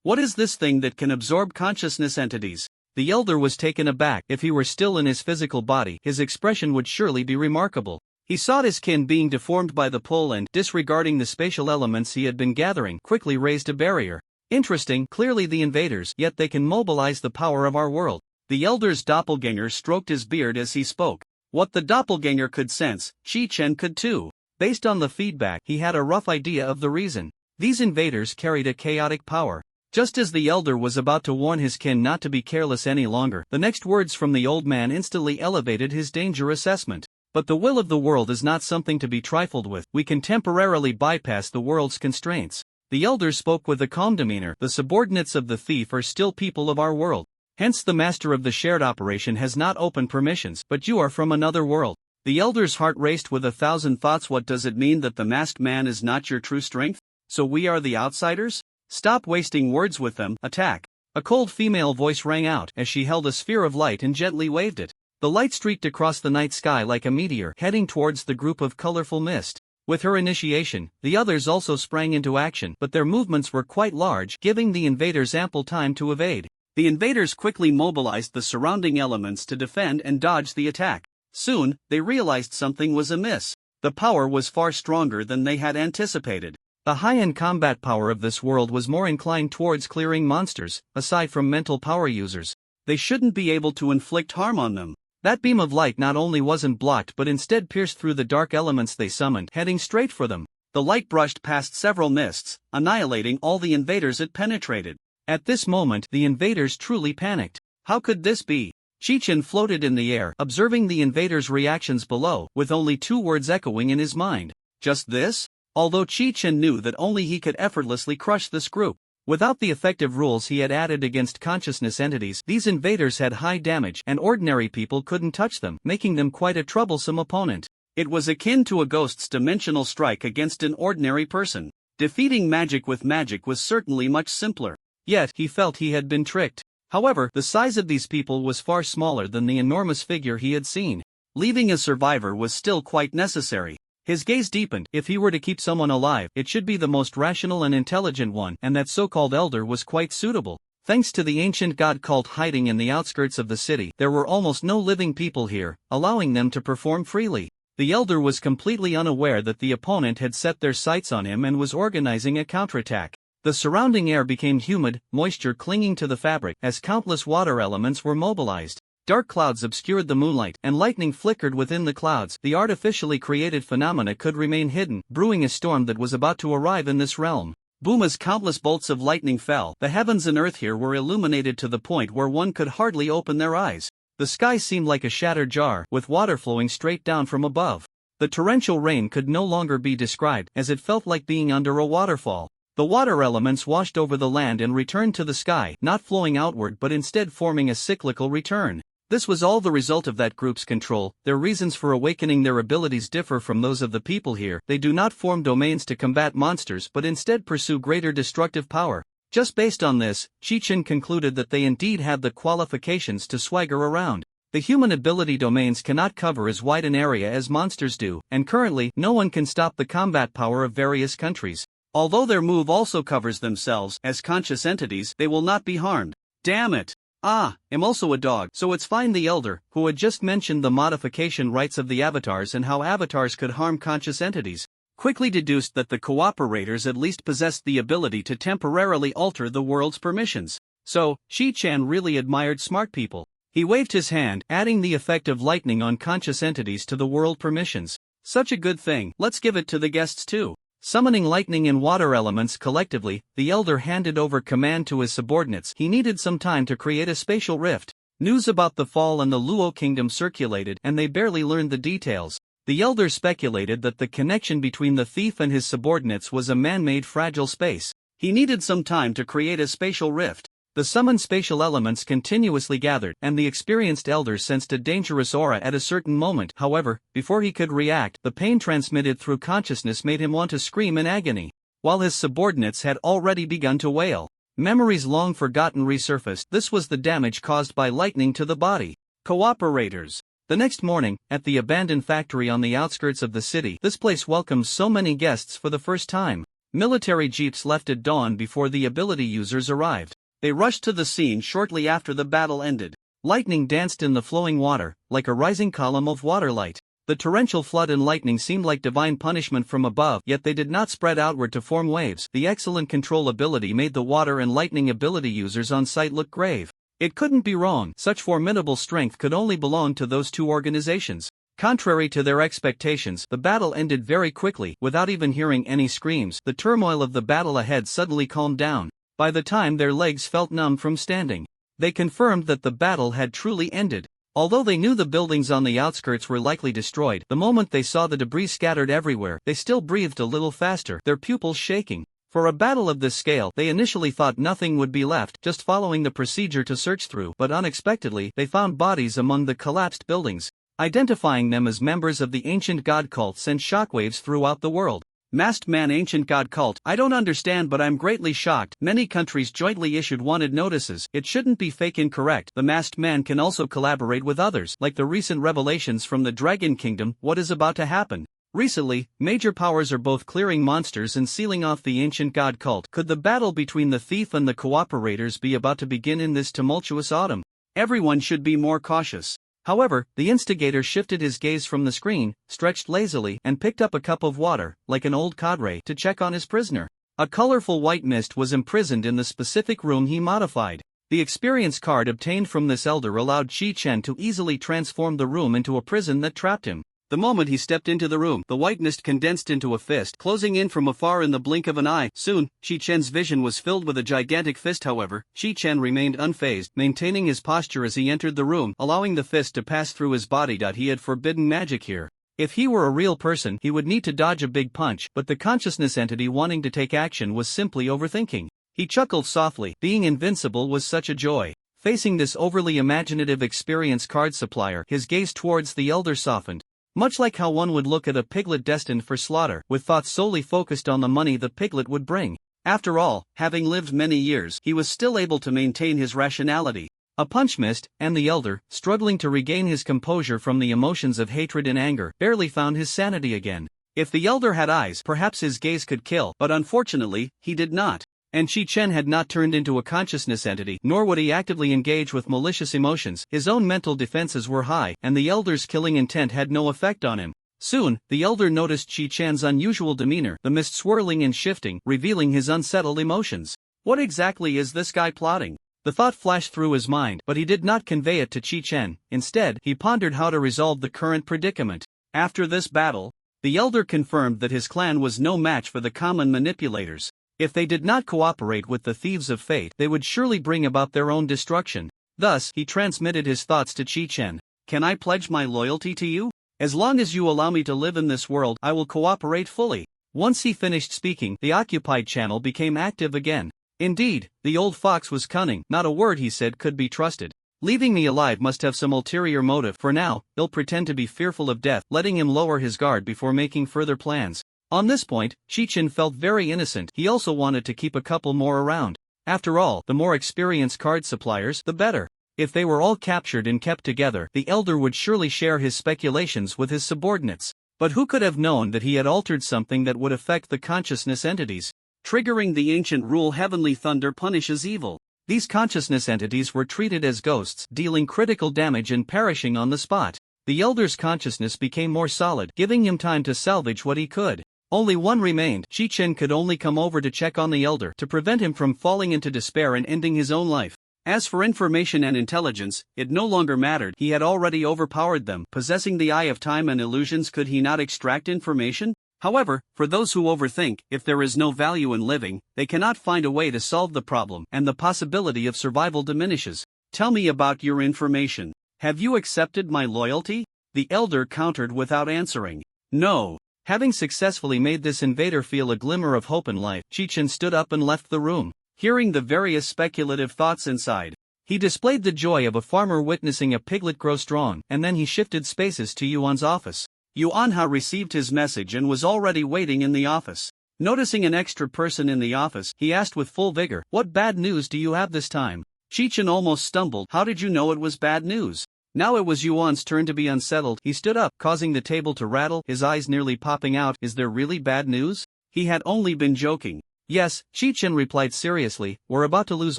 what is this thing that can absorb consciousness entities? The elder was taken aback. If he were still in his physical body, his expression would surely be remarkable. He saw his kin being deformed by the pull and, disregarding the spatial elements he had been gathering, quickly raised a barrier. Interesting, clearly the invaders, yet they can mobilize the power of our world. The elder's doppelganger stroked his beard as he spoke. What the doppelganger could sense, Chi-Chen could too. Based on the feedback, he had a rough idea of the reason. These invaders carried a chaotic power. Just as the elder was about to warn his kin not to be careless any longer, the next words from the old man instantly elevated his danger assessment. But the will of the world is not something to be trifled with. We can temporarily bypass the world's constraints. The elder spoke with a calm demeanor. The subordinates of the thief are still people of our world. Hence the master of the shared operation has not opened permissions, but you are from another world. The elder's heart raced with 1,000 thoughts. What does it mean that the masked man is not your true strength? So we are the outsiders? Stop wasting words with them, attack. A cold female voice rang out as she held a sphere of light and gently waved it. The light streaked across the night sky like a meteor, heading towards the group of colorful mist. With her initiation, the others also sprang into action, but their movements were quite large, giving the invaders ample time to evade. The invaders quickly mobilized the surrounding elements to defend and dodge the attack. Soon, they realized something was amiss. The power was far stronger than they had anticipated. The high-end combat power of this world was more inclined towards clearing monsters, aside from mental power users. They shouldn't be able to inflict harm on them. That beam of light not only wasn't blocked but instead pierced through the dark elements they summoned, heading straight for them. The light brushed past several mists, annihilating all the invaders it penetrated. At this moment, the invaders truly panicked. How could this be? Chi-Chin floated in the air, observing the invaders' reactions below, with only 2 words echoing in his mind. Just this? Although Chi-Chin knew that only he could effortlessly crush this group. Without the effective rules he had added against consciousness entities, these invaders had high damage and ordinary people couldn't touch them, making them quite a troublesome opponent. It was akin to a ghost's dimensional strike against an ordinary person. Defeating magic with magic was certainly much simpler. Yet, he felt he had been tricked. However, the size of these people was far smaller than the enormous figure he had seen. Leaving a survivor was still quite necessary. His gaze deepened. If he were to keep someone alive, it should be the most rational and intelligent one, and that so-called elder was quite suitable. Thanks to the ancient god cult hiding in the outskirts of the city, there were almost no living people here, allowing them to perform freely. The elder was completely unaware that the opponent had set their sights on him and was organizing a counterattack. The surrounding air became humid, moisture clinging to the fabric as countless water elements were mobilized. Dark clouds obscured the moonlight, and lightning flickered within the clouds. The artificially created phenomena could remain hidden, brewing a storm that was about to arrive in this realm. Boom! As countless bolts of lightning fell, the heavens and earth here were illuminated to the point where one could hardly open their eyes. The sky seemed like a shattered jar, with water flowing straight down from above. The torrential rain could no longer be described, as it felt like being under a waterfall. The water elements washed over the land and returned to the sky, not flowing outward but instead forming a cyclical return. This was all the result of that group's control. Their reasons for awakening their abilities differ from those of the people here. They do not form domains to combat monsters but instead pursue greater destructive power. Just based on this, Chi-Chin concluded that they indeed had the qualifications to swagger around. The human ability domains cannot cover as wide an area as monsters do, and currently, no one can stop the combat power of various countries. Although their move also covers themselves as conscious entities, they will not be harmed. Damn it! I'm also a dog, so it's fine. The elder, who had just mentioned the modification rights of the avatars and how avatars could harm conscious entities, quickly deduced that the cooperators at least possessed the ability to temporarily alter the world's permissions. So, Chi-Chan really admired smart people. He waved his hand, adding the effect of lightning on conscious entities to the world permissions. Such a good thing, let's give it to the guests too. Summoning lightning and water elements collectively, the elder handed over command to his subordinates. He needed some time to create a spatial rift. News about the fall and the Luo kingdom circulated, and they barely learned the details. The elder speculated that the connection between the thief and his subordinates was a man-made fragile space. He needed some time to create a spatial rift. The summoned spatial elements continuously gathered, and the experienced elder sensed a dangerous aura at a certain moment. However, before he could react, the pain transmitted through consciousness made him want to scream in agony, while his subordinates had already begun to wail. Memories long forgotten resurfaced. This was the damage caused by lightning to the body. Cooperators. The next morning, at the abandoned factory on the outskirts of the city, this place welcomed so many guests for the first time. Military jeeps left at dawn before the ability users arrived. They rushed to the scene shortly after the battle ended. Lightning danced in the flowing water, like a rising column of waterlight. The torrential flood and lightning seemed like divine punishment from above, yet they did not spread outward to form waves. The excellent control ability made the water and lightning ability users on site look grave. It couldn't be wrong. Such formidable strength could only belong to those two organizations. Contrary to their expectations, the battle ended very quickly. Without even hearing any screams, the turmoil of the battle ahead suddenly calmed down. By the time their legs felt numb from standing, they confirmed that the battle had truly ended. Although they knew the buildings on the outskirts were likely destroyed, the moment they saw the debris scattered everywhere, they still breathed a little faster, their pupils shaking. For a battle of this scale, they initially thought nothing would be left, just following the procedure to search through, but unexpectedly, they found bodies among the collapsed buildings. Identifying them as members of the ancient god cult sent shockwaves throughout the world. Masked Man Ancient God Cult. I don't understand, but I'm greatly shocked. Many countries jointly issued wanted notices. It shouldn't be fake incorrect. The Masked Man can also collaborate with others. Like the recent revelations from the Dragon Kingdom, what is about to happen? Recently, major powers are both clearing monsters and sealing off the Ancient God Cult. Could the battle between the thief and the cooperators be about to begin in this tumultuous autumn? Everyone should be more cautious. However, the instigator shifted his gaze from the screen, stretched lazily, and picked up a cup of water, like an old cadre, to check on his prisoner. A colorful white mist was imprisoned in the specific room he modified. The experience card obtained from this elder allowed Chi Chen to easily transform the room into a prison that trapped him. The moment he stepped into the room, the white mist condensed into a fist, closing in from afar in the blink of an eye. Soon, Chi Chen's vision was filled with a gigantic fist. However, Chi Chen remained unfazed, maintaining his posture as he entered the room, allowing the fist to pass through his body. He had forbidden magic here. If he were a real person, he would need to dodge a big punch, but the consciousness entity wanting to take action was simply overthinking. He chuckled softly. Being invincible was such a joy. Facing this overly imaginative experience card supplier, his gaze towards the elder softened. Much like how one would look at a piglet destined for slaughter, with thoughts solely focused on the money the piglet would bring. After all, having lived many years, he was still able to maintain his rationality. A punch missed, and the elder, struggling to regain his composure from the emotions of hatred and anger, barely found his sanity again. If the elder had eyes, perhaps his gaze could kill, but unfortunately, he did not. And Chi Chen had not turned into a consciousness entity, nor would he actively engage with malicious emotions. His own mental defenses were high, and the elder's killing intent had no effect on him. Soon, the elder noticed Chi Chen's unusual demeanor, the mist swirling and shifting, revealing his unsettled emotions. What exactly is this guy plotting? The thought flashed through his mind, but he did not convey it to Chi Chen. Instead, he pondered how to resolve the current predicament. After this battle, the elder confirmed that his clan was no match for the common manipulators. If they did not cooperate with the thieves of fate, they would surely bring about their own destruction. Thus, he transmitted his thoughts to Chi Chen. Can I pledge my loyalty to you? As long as you allow me to live in this world, I will cooperate fully. Once he finished speaking, the occupied channel became active again. Indeed, the old fox was cunning. Not a word he said could be trusted. Leaving me alive must have some ulterior motive. For now, he'll pretend to be fearful of death, letting him lower his guard before making further plans. On this point, Chi Chen felt very innocent. He also wanted to keep a couple more around. After all, the more experienced card suppliers, the better. If they were all captured and kept together, the elder would surely share his speculations with his subordinates. But who could have known that he had altered something that would affect the consciousness entities? Triggering the ancient rule, heavenly thunder punishes evil. These consciousness entities were treated as ghosts, dealing critical damage and perishing on the spot. The elder's consciousness became more solid, giving him time to salvage what he could. Only one remained. Chi Chen could only come over to check on the elder to prevent him from falling into despair and ending his own life. As for information and intelligence, it no longer mattered. He had already overpowered them. Possessing the eye of time and illusions, could he not extract information? However, for those who overthink, if there is no value in living, they cannot find a way to solve the problem, and the possibility of survival diminishes. Tell me about your information. Have you accepted my loyalty? The elder countered without answering. No. Having successfully made this invader feel a glimmer of hope in life, Chi Chen stood up and left the room. Hearing the various speculative thoughts inside, he displayed the joy of a farmer witnessing a piglet grow strong, and then he shifted spaces to Yuan's office. Yuanha received his message and was already waiting in the office. Noticing an extra person in the office, he asked with full vigor, "What bad news do you have this time?" Chi Chen almost stumbled. How did you know it was bad news? Now it was Yuan's turn to be unsettled. He stood up, causing the table to rattle, his eyes nearly popping out. Is there really bad news? He had only been joking. Yes, Chi Chen replied seriously, we're about to lose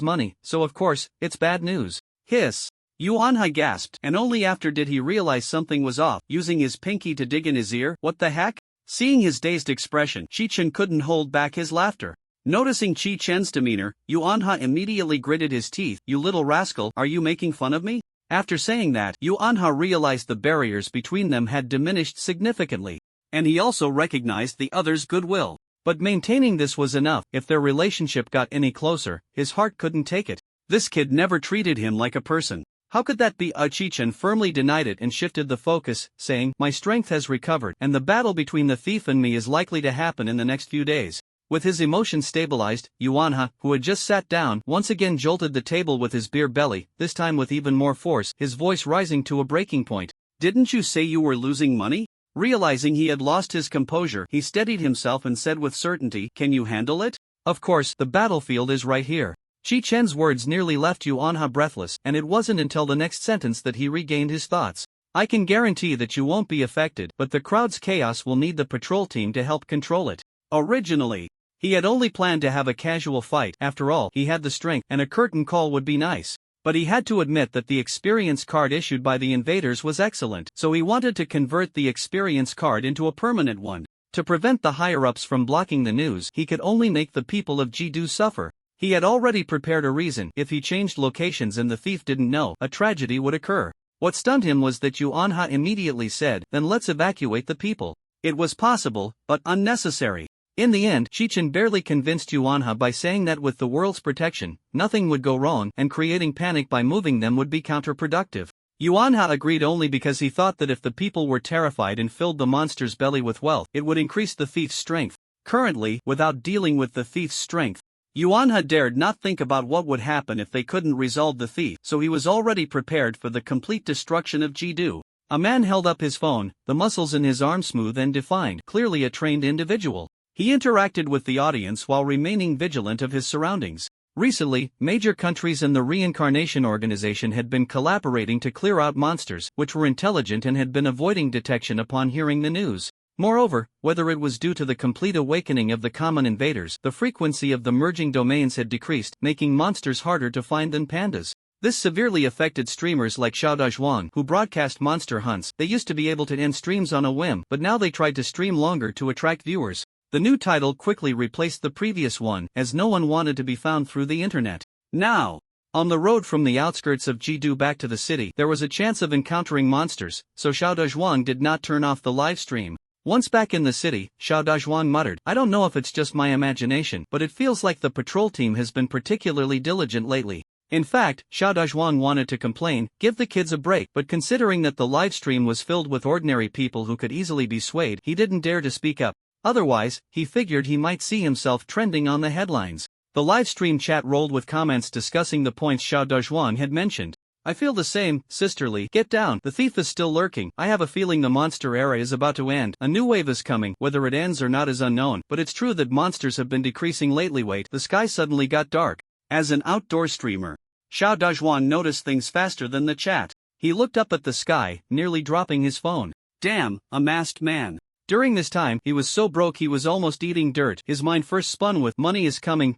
money, so of course, it's bad news. Hiss. Yuanhai gasped, and only after did he realize something was off, using his pinky to dig in his ear. What the heck? Seeing his dazed expression, Chi Chen couldn't hold back his laughter. Noticing Chi Chen's demeanor, Yuanha immediately gritted his teeth. You little rascal, are you making fun of me? After saying that, Yuanha realized the barriers between them had diminished significantly, and he also recognized the other's goodwill. But maintaining this was enough. If their relationship got any closer, his heart couldn't take it. This kid never treated him like a person. How could that be? Chi Chen firmly denied it and shifted the focus, saying, my strength has recovered, and the battle between the thief and me is likely to happen in the next few days. With his emotions stabilized, Yuanha, who had just sat down, once again jolted the table with his beer belly, this time with even more force, his voice rising to a breaking point. Didn't you say you were losing money? Realizing he had lost his composure, he steadied himself and said with certainty, "Can you handle it?" Of course, the battlefield is right here. Chi Chen's words nearly left Yuanha breathless, and it wasn't until the next sentence that he regained his thoughts. I can guarantee that you won't be affected, but the crowd's chaos will need the patrol team to help control it. Originally, he had only planned to have a casual fight. After all, he had the strength, and a curtain call would be nice. But he had to admit that the experience card issued by the invaders was excellent, so he wanted to convert the experience card into a permanent one. To prevent the higher-ups from blocking the news, he could only make the people of Jidu suffer. He had already prepared a reason. If he changed locations and the thief didn't know, a tragedy would occur. What stunned him was that Yuanha immediately said, "Then let's evacuate the people." It was possible, but unnecessary. In the end, Chichen barely convinced Yuanha by saying that with the world's protection, nothing would go wrong, and creating panic by moving them would be counterproductive. Yuanha agreed only because he thought that if the people were terrified and filled the monster's belly with wealth, it would increase the thief's strength. Currently, without dealing with the thief's strength, Yuanha dared not think about what would happen if they couldn't resolve the thief, so he was already prepared for the complete destruction of Jidu. A man held up his phone, the muscles in his arm smooth and defined, clearly a trained individual. He interacted with the audience while remaining vigilant of his surroundings. Recently, major countries and the Reincarnation Organization had been collaborating to clear out monsters, which were intelligent and had been avoiding detection upon hearing the news. Moreover, whether it was due to the complete awakening of the common invaders, the frequency of the merging domains had decreased, making monsters harder to find than pandas. This severely affected streamers like Xiaodazhuang, who broadcast monster hunts. They used to be able to end streams on a whim, but now they tried to stream longer to attract viewers. The new title quickly replaced the previous one, as no one wanted to be found through the internet. Now, on the road from the outskirts of Jidu back to the city, there was a chance of encountering monsters, so Xiaodazhuang did not turn off the live stream. Once back in the city, Xiaodazhuang muttered, "I don't know if it's just my imagination, but it feels like the patrol team has been particularly diligent lately." In fact, Xiaodazhuang wanted to complain, give the kids a break, but considering that the live stream was filled with ordinary people who could easily be swayed, he didn't dare to speak up. Otherwise, he figured he might see himself trending on the headlines. The live stream chat rolled with comments discussing the points Xiaodazhuang had mentioned. "I feel the same, sisterly. Get down. The thief is still lurking. I have a feeling the monster era is about to end. A new wave is coming. Whether it ends or not is unknown, but it's true that monsters have been decreasing lately." Wait, the sky suddenly got dark. As an outdoor streamer, Xiaodazhuang noticed things faster than the chat. He looked up at the sky, nearly dropping his phone. Damn, a masked man. During this time, he was so broke he was almost eating dirt. His mind first spun with money is coming,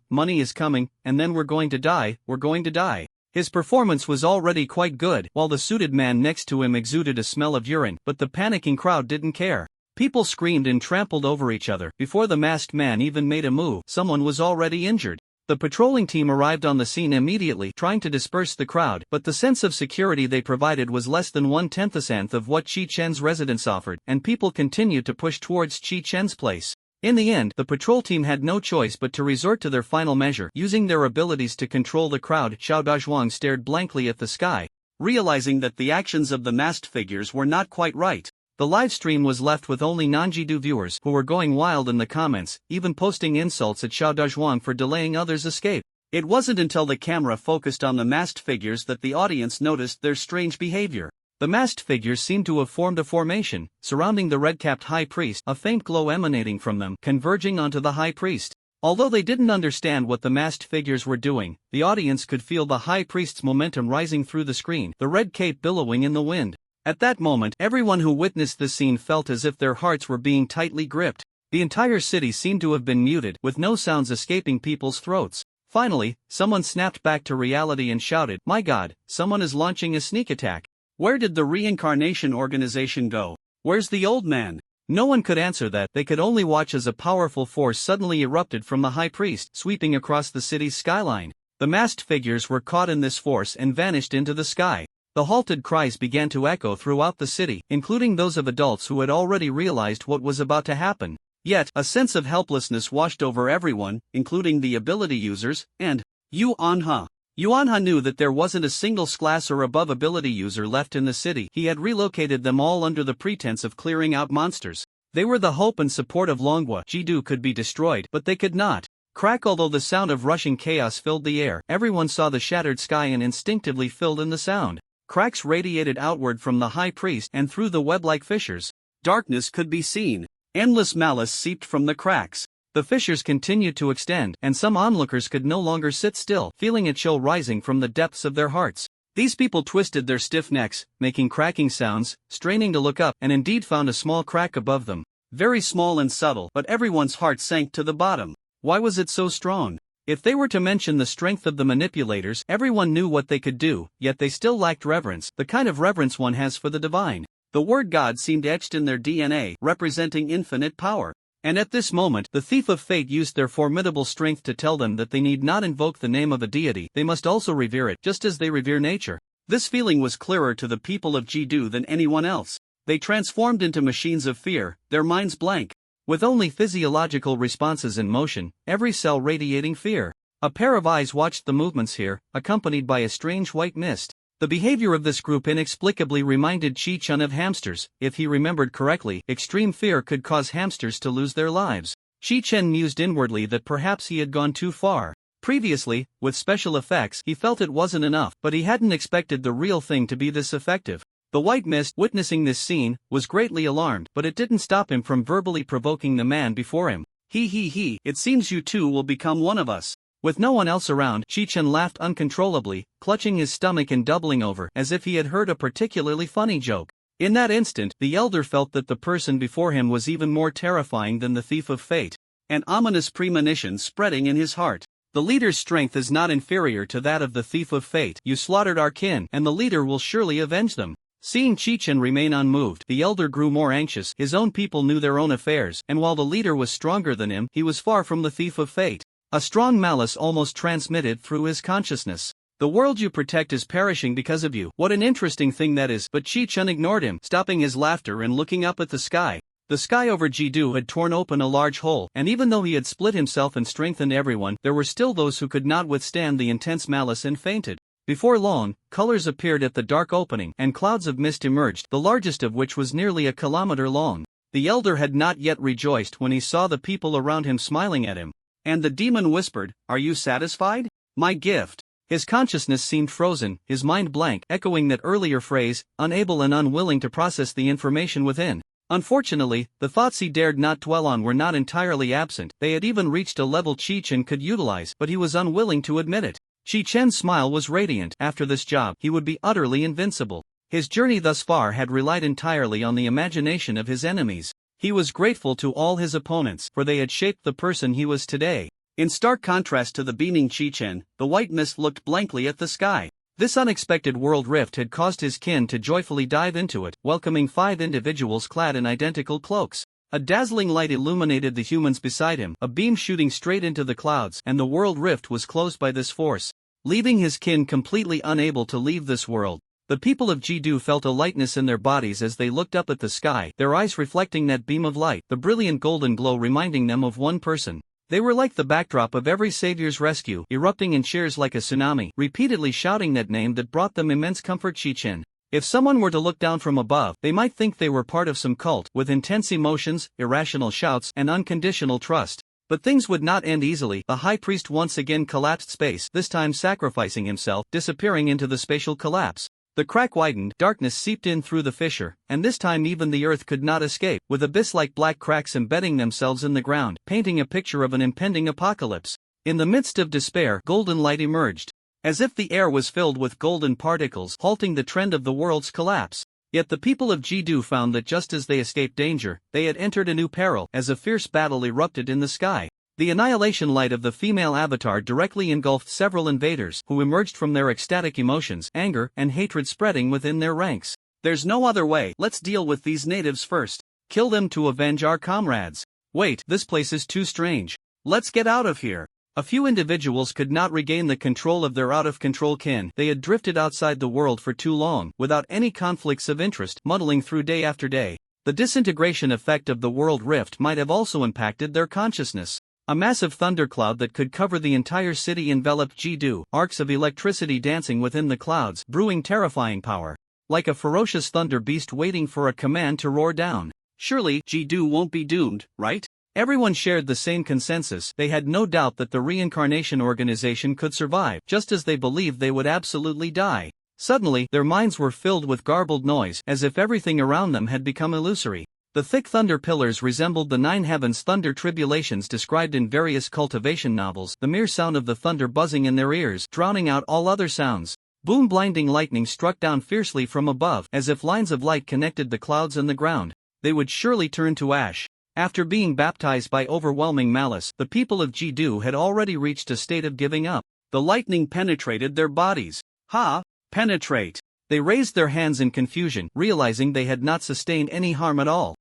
and then we're going to die. His performance was already quite good, while the suited man next to him exuded a smell of urine, but the panicking crowd didn't care. People screamed and trampled over each other. Before the masked man even made a move, someone was already injured. The patrolling team arrived on the scene immediately, trying to disperse the crowd, but the sense of security they provided was less than 1/10th of what Chi Chen's residence offered, and people continued to push towards Chi Chen's place. In the end, the patrol team had no choice but to resort to their final measure, using their abilities to control the crowd. Xiaodazhuang stared blankly at the sky, realizing that the actions of the masked figures were not quite right. The live stream was left with only non-Jidu viewers who were going wild in the comments, even posting insults at Xiaodazhuang for delaying others' escape. It wasn't until the camera focused on the masked figures that the audience noticed their strange behavior. The masked figures seemed to have formed a formation, surrounding the red-capped high priest, a faint glow emanating from them, converging onto the high priest. Although they didn't understand what the masked figures were doing, the audience could feel the high priest's momentum rising through the screen, the red cape billowing in the wind. At that moment, everyone who witnessed this scene felt as if their hearts were being tightly gripped. The entire city seemed to have been muted, with no sounds escaping people's throats. Finally, someone snapped back to reality and shouted, "My God, someone is launching a sneak attack. Where did the Reincarnation Organization go? Where's the old man?" No one could answer that. They could only watch as a powerful force suddenly erupted from the high priest, sweeping across the city's skyline. The masked figures were caught in this force and vanished into the sky. The halted cries began to echo throughout the city, including those of adults who had already realized what was about to happen. Yet, a sense of helplessness washed over everyone, including the ability users, and Yuanha. Yuanha knew that there wasn't a single class or above ability user left in the city. He had relocated them all under the pretense of clearing out monsters. They were the hope and support of Longwa. Jidu could be destroyed, but they could not crack. Although the sound of rushing chaos filled the air, everyone saw the shattered sky and instinctively filled in the sound. Cracks radiated outward from the high priest and through the web-like fissures. Darkness could be seen. Endless malice seeped from the cracks. The fissures continued to extend, and some onlookers could no longer sit still, feeling a chill rising from the depths of their hearts. These people twisted their stiff necks, making cracking sounds, straining to look up, and indeed found a small crack above them. Very small and subtle, but everyone's heart sank to the bottom. Why was it so strong? If they were to mention the strength of the manipulators, everyone knew what they could do, yet they still lacked reverence, the kind of reverence one has for the divine. The word God seemed etched in their DNA, representing infinite power. And at this moment, the thief of fate used their formidable strength to tell them that they need not invoke the name of a deity, they must also revere it, just as they revere nature. This feeling was clearer to the people of Jidu than anyone else. They transformed into machines of fear, their minds blank. With only physiological responses in motion, every cell radiating fear. A pair of eyes watched the movements here, accompanied by a strange white mist. The behavior of this group inexplicably reminded Chi-Chun of hamsters. If he remembered correctly, extreme fear could cause hamsters to lose their lives. Chi-Chen mused inwardly that perhaps he had gone too far. Previously, with special effects, he felt it wasn't enough, but he hadn't expected the real thing to be this effective. The white mist, witnessing this scene, was greatly alarmed, but it didn't stop him from verbally provoking the man before him. He, it seems you two will become one of us. With no one else around, Chi-Chen laughed uncontrollably, clutching his stomach and doubling over as if he had heard a particularly funny joke. In that instant, the elder felt that the person before him was even more terrifying than the thief of fate. An ominous premonition spreading in his heart. The leader's strength is not inferior to that of the thief of fate. You slaughtered our kin, and the leader will surely avenge them. Seeing Chi-Chen remain unmoved, the elder grew more anxious. His own people knew their own affairs, and while the leader was stronger than him, he was far from the thief of fate. A strong malice almost transmitted through his consciousness. The world you protect is perishing because of you. What an interesting thing that is. But Chi-Chun ignored him, stopping his laughter and looking up at the sky. The sky over Jidu had torn open a large hole, and even though he had split himself and strengthened everyone, there were still those who could not withstand the intense malice and fainted. Before long, colors appeared at the dark opening, and clouds of mist emerged, the largest of which was nearly a kilometer long. The elder had not yet rejoiced when he saw the people around him smiling at him. And the demon whispered, "Are you satisfied? My gift." His consciousness seemed frozen, his mind blank, echoing that earlier phrase, unable and unwilling to process the information within. Unfortunately, the thoughts he dared not dwell on were not entirely absent. They had even reached a level Chi-Chen could utilize, but he was unwilling to admit it. Chi-Chen's smile was radiant. After this job, he would be utterly invincible. His journey thus far had relied entirely on the imagination of his enemies. He was grateful to all his opponents, for they had shaped the person he was today. In stark contrast to the beaming Chi-Chen, the white mist looked blankly at the sky. This unexpected world rift had caused his kin to joyfully dive into it, welcoming 5 individuals clad in identical cloaks. A dazzling light illuminated the humans beside him, a beam shooting straight into the clouds, and the world rift was closed by this force, leaving his kin completely unable to leave this world. The people of Jidu felt a lightness in their bodies as they looked up at the sky, their eyes reflecting that beam of light, the brilliant golden glow reminding them of one person. They were like the backdrop of every savior's rescue, erupting in cheers like a tsunami, repeatedly shouting that name that brought them immense comfort: Chi-Chen. If someone were to look down from above, they might think they were part of some cult, with intense emotions, irrational shouts, and unconditional trust. But things would not end easily. The high priest once again collapsed space, this time sacrificing himself, disappearing into the spatial collapse. The crack widened, darkness seeped in through the fissure, and this time even the earth could not escape, with abyss-like black cracks embedding themselves in the ground, painting a picture of an impending apocalypse. In the midst of despair, golden light emerged, as if the air was filled with golden particles, halting the trend of the world's collapse. Yet the people of Jidu found that just as they escaped danger, they had entered a new peril, as a fierce battle erupted in the sky. The annihilation light of the female avatar directly engulfed several invaders, who emerged from their ecstatic emotions, anger and hatred spreading within their ranks. "There's no other way. Let's deal with these natives first. Kill them to avenge our comrades. Wait, this place is too strange. Let's get out of here." A few individuals could not regain the control of their out-of-control kin. They had drifted outside the world for too long, without any conflicts of interest, muddling through day after day. The disintegration effect of the world rift might have also impacted their consciousness. A massive thundercloud that could cover the entire city enveloped Jidu, arcs of electricity dancing within the clouds, brewing terrifying power. Like a ferocious thunder beast waiting for a command to roar down. Surely, Jidu won't be doomed, right? Everyone shared the same consensus. They had no doubt that the reincarnation organization could survive, just as they believed they would absolutely die. Suddenly, their minds were filled with garbled noise, as if everything around them had become illusory. The thick thunder pillars resembled the nine heavens' thunder tribulations described in various cultivation novels, the mere sound of the thunder buzzing in their ears, drowning out all other sounds. Boom! Blinding lightning struck down fiercely from above, as if lines of light connected the clouds and the ground. They would surely turn to ash. After being baptized by overwhelming malice, the people of Jidu had already reached a state of giving up. The lightning penetrated their bodies. Ha! Penetrate! They raised their hands in confusion, realizing they had not sustained any harm at all.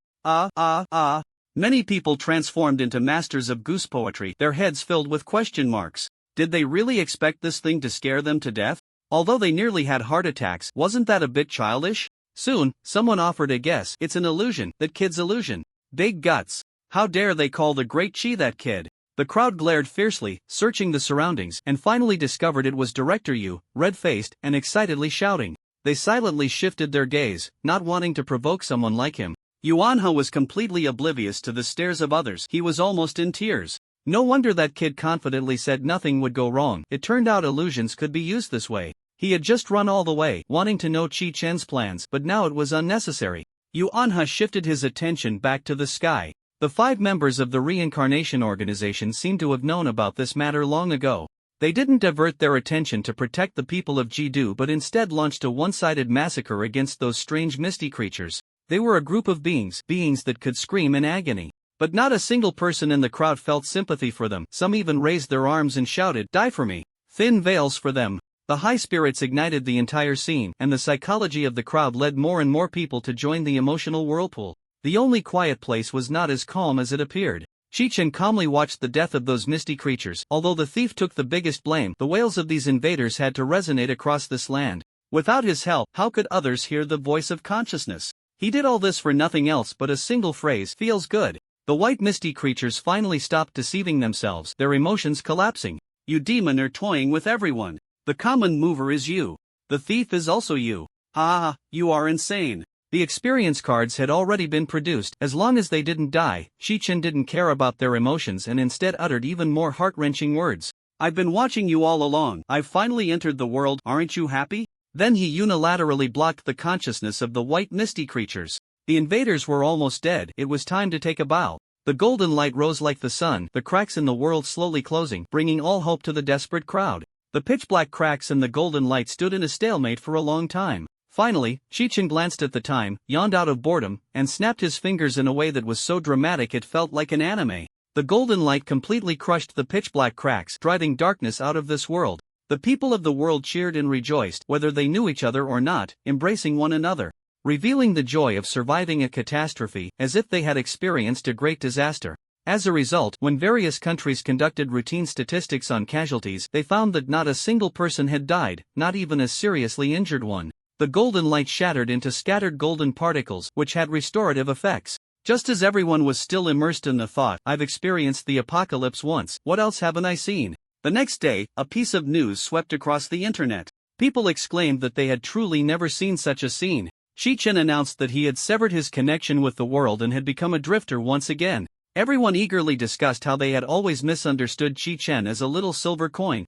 Many people transformed into masters of goose poetry, their heads filled with question marks. Did they really expect this thing to scare them to death? Although they nearly had heart attacks, wasn't that a bit childish? Soon, someone offered a guess. It's an illusion, that kid's illusion. Big guts. How dare they call the great Chi that kid? The crowd glared fiercely, searching the surroundings, and finally discovered it was Director Yu, red-faced and excitedly shouting. They silently shifted their gaze, not wanting to provoke someone like him. Yuanha was completely oblivious to the stares of others. He was almost in tears. No wonder that kid confidently said nothing would go wrong. It turned out illusions could be used this way. He had just run all the way, wanting to know Chi Chen's plans, but now it was unnecessary. Yuanha shifted his attention back to the sky. The 5 members of the reincarnation organization seemed to have known about this matter long ago. They didn't divert their attention to protect the people of Jidu but instead launched a one-sided massacre against those strange misty creatures. They were a group of beings that could scream in agony. But not a single person in the crowd felt sympathy for them. Some even raised their arms and shouted, "Die for me!" Thin veils for them. The high spirits ignited the entire scene, and the psychology of the crowd led more and more people to join the emotional whirlpool. The only quiet place was not as calm as it appeared. Chi-Chen calmly watched the death of those misty creatures. Although the thief took the biggest blame, the wails of these invaders had to resonate across this land. Without his help, how could others hear the voice of consciousness? He did all this for nothing else but a single phrase, "Feels good." The white misty creatures finally stopped deceiving themselves, their emotions collapsing. You demon are toying with everyone. The common mover is you. The thief is also you. Ah, you are insane. The experience cards had already been produced. As long as they didn't die, Shi-Chen didn't care about their emotions and instead uttered even more heart-wrenching words. "I've been watching you all along. I've finally entered the world. Aren't you happy?" Then he unilaterally blocked the consciousness of the white misty creatures. The invaders were almost dead. It was time to take a bow. The golden light rose like the sun, the cracks in the world slowly closing, bringing all hope to the desperate crowd. The pitch-black cracks in the golden light stood in a stalemate for a long time. Finally, Shi-Chen glanced at the time, yawned out of boredom, and snapped his fingers in a way that was so dramatic it felt like an anime. The golden light completely crushed the pitch-black cracks, driving darkness out of this world. The people of the world cheered and rejoiced, whether they knew each other or not, embracing one another, revealing the joy of surviving a catastrophe, as if they had experienced a great disaster. As a result, when various countries conducted routine statistics on casualties, they found that not a single person had died, not even a seriously injured one. The golden light shattered into scattered golden particles, which had restorative effects. Just as everyone was still immersed in the thought, "I've experienced the apocalypse once, what else haven't I seen?" The next day, a piece of news swept across the internet. People exclaimed that they had truly never seen such a scene. Shi-Chen announced that he had severed his connection with the world and had become a drifter once again. Everyone eagerly discussed how they had always misunderstood Shi-Chen as a little silver coin,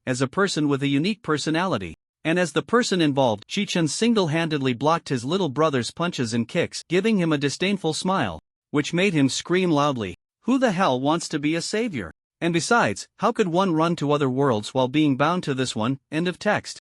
as a person with a unique personality. And as the person involved, Shi-Chen single-handedly blocked his little brother's punches and kicks, giving him a disdainful smile, which made him scream loudly. Who the hell wants to be a savior? And besides, how could one run to other worlds while being bound to this one? End of text.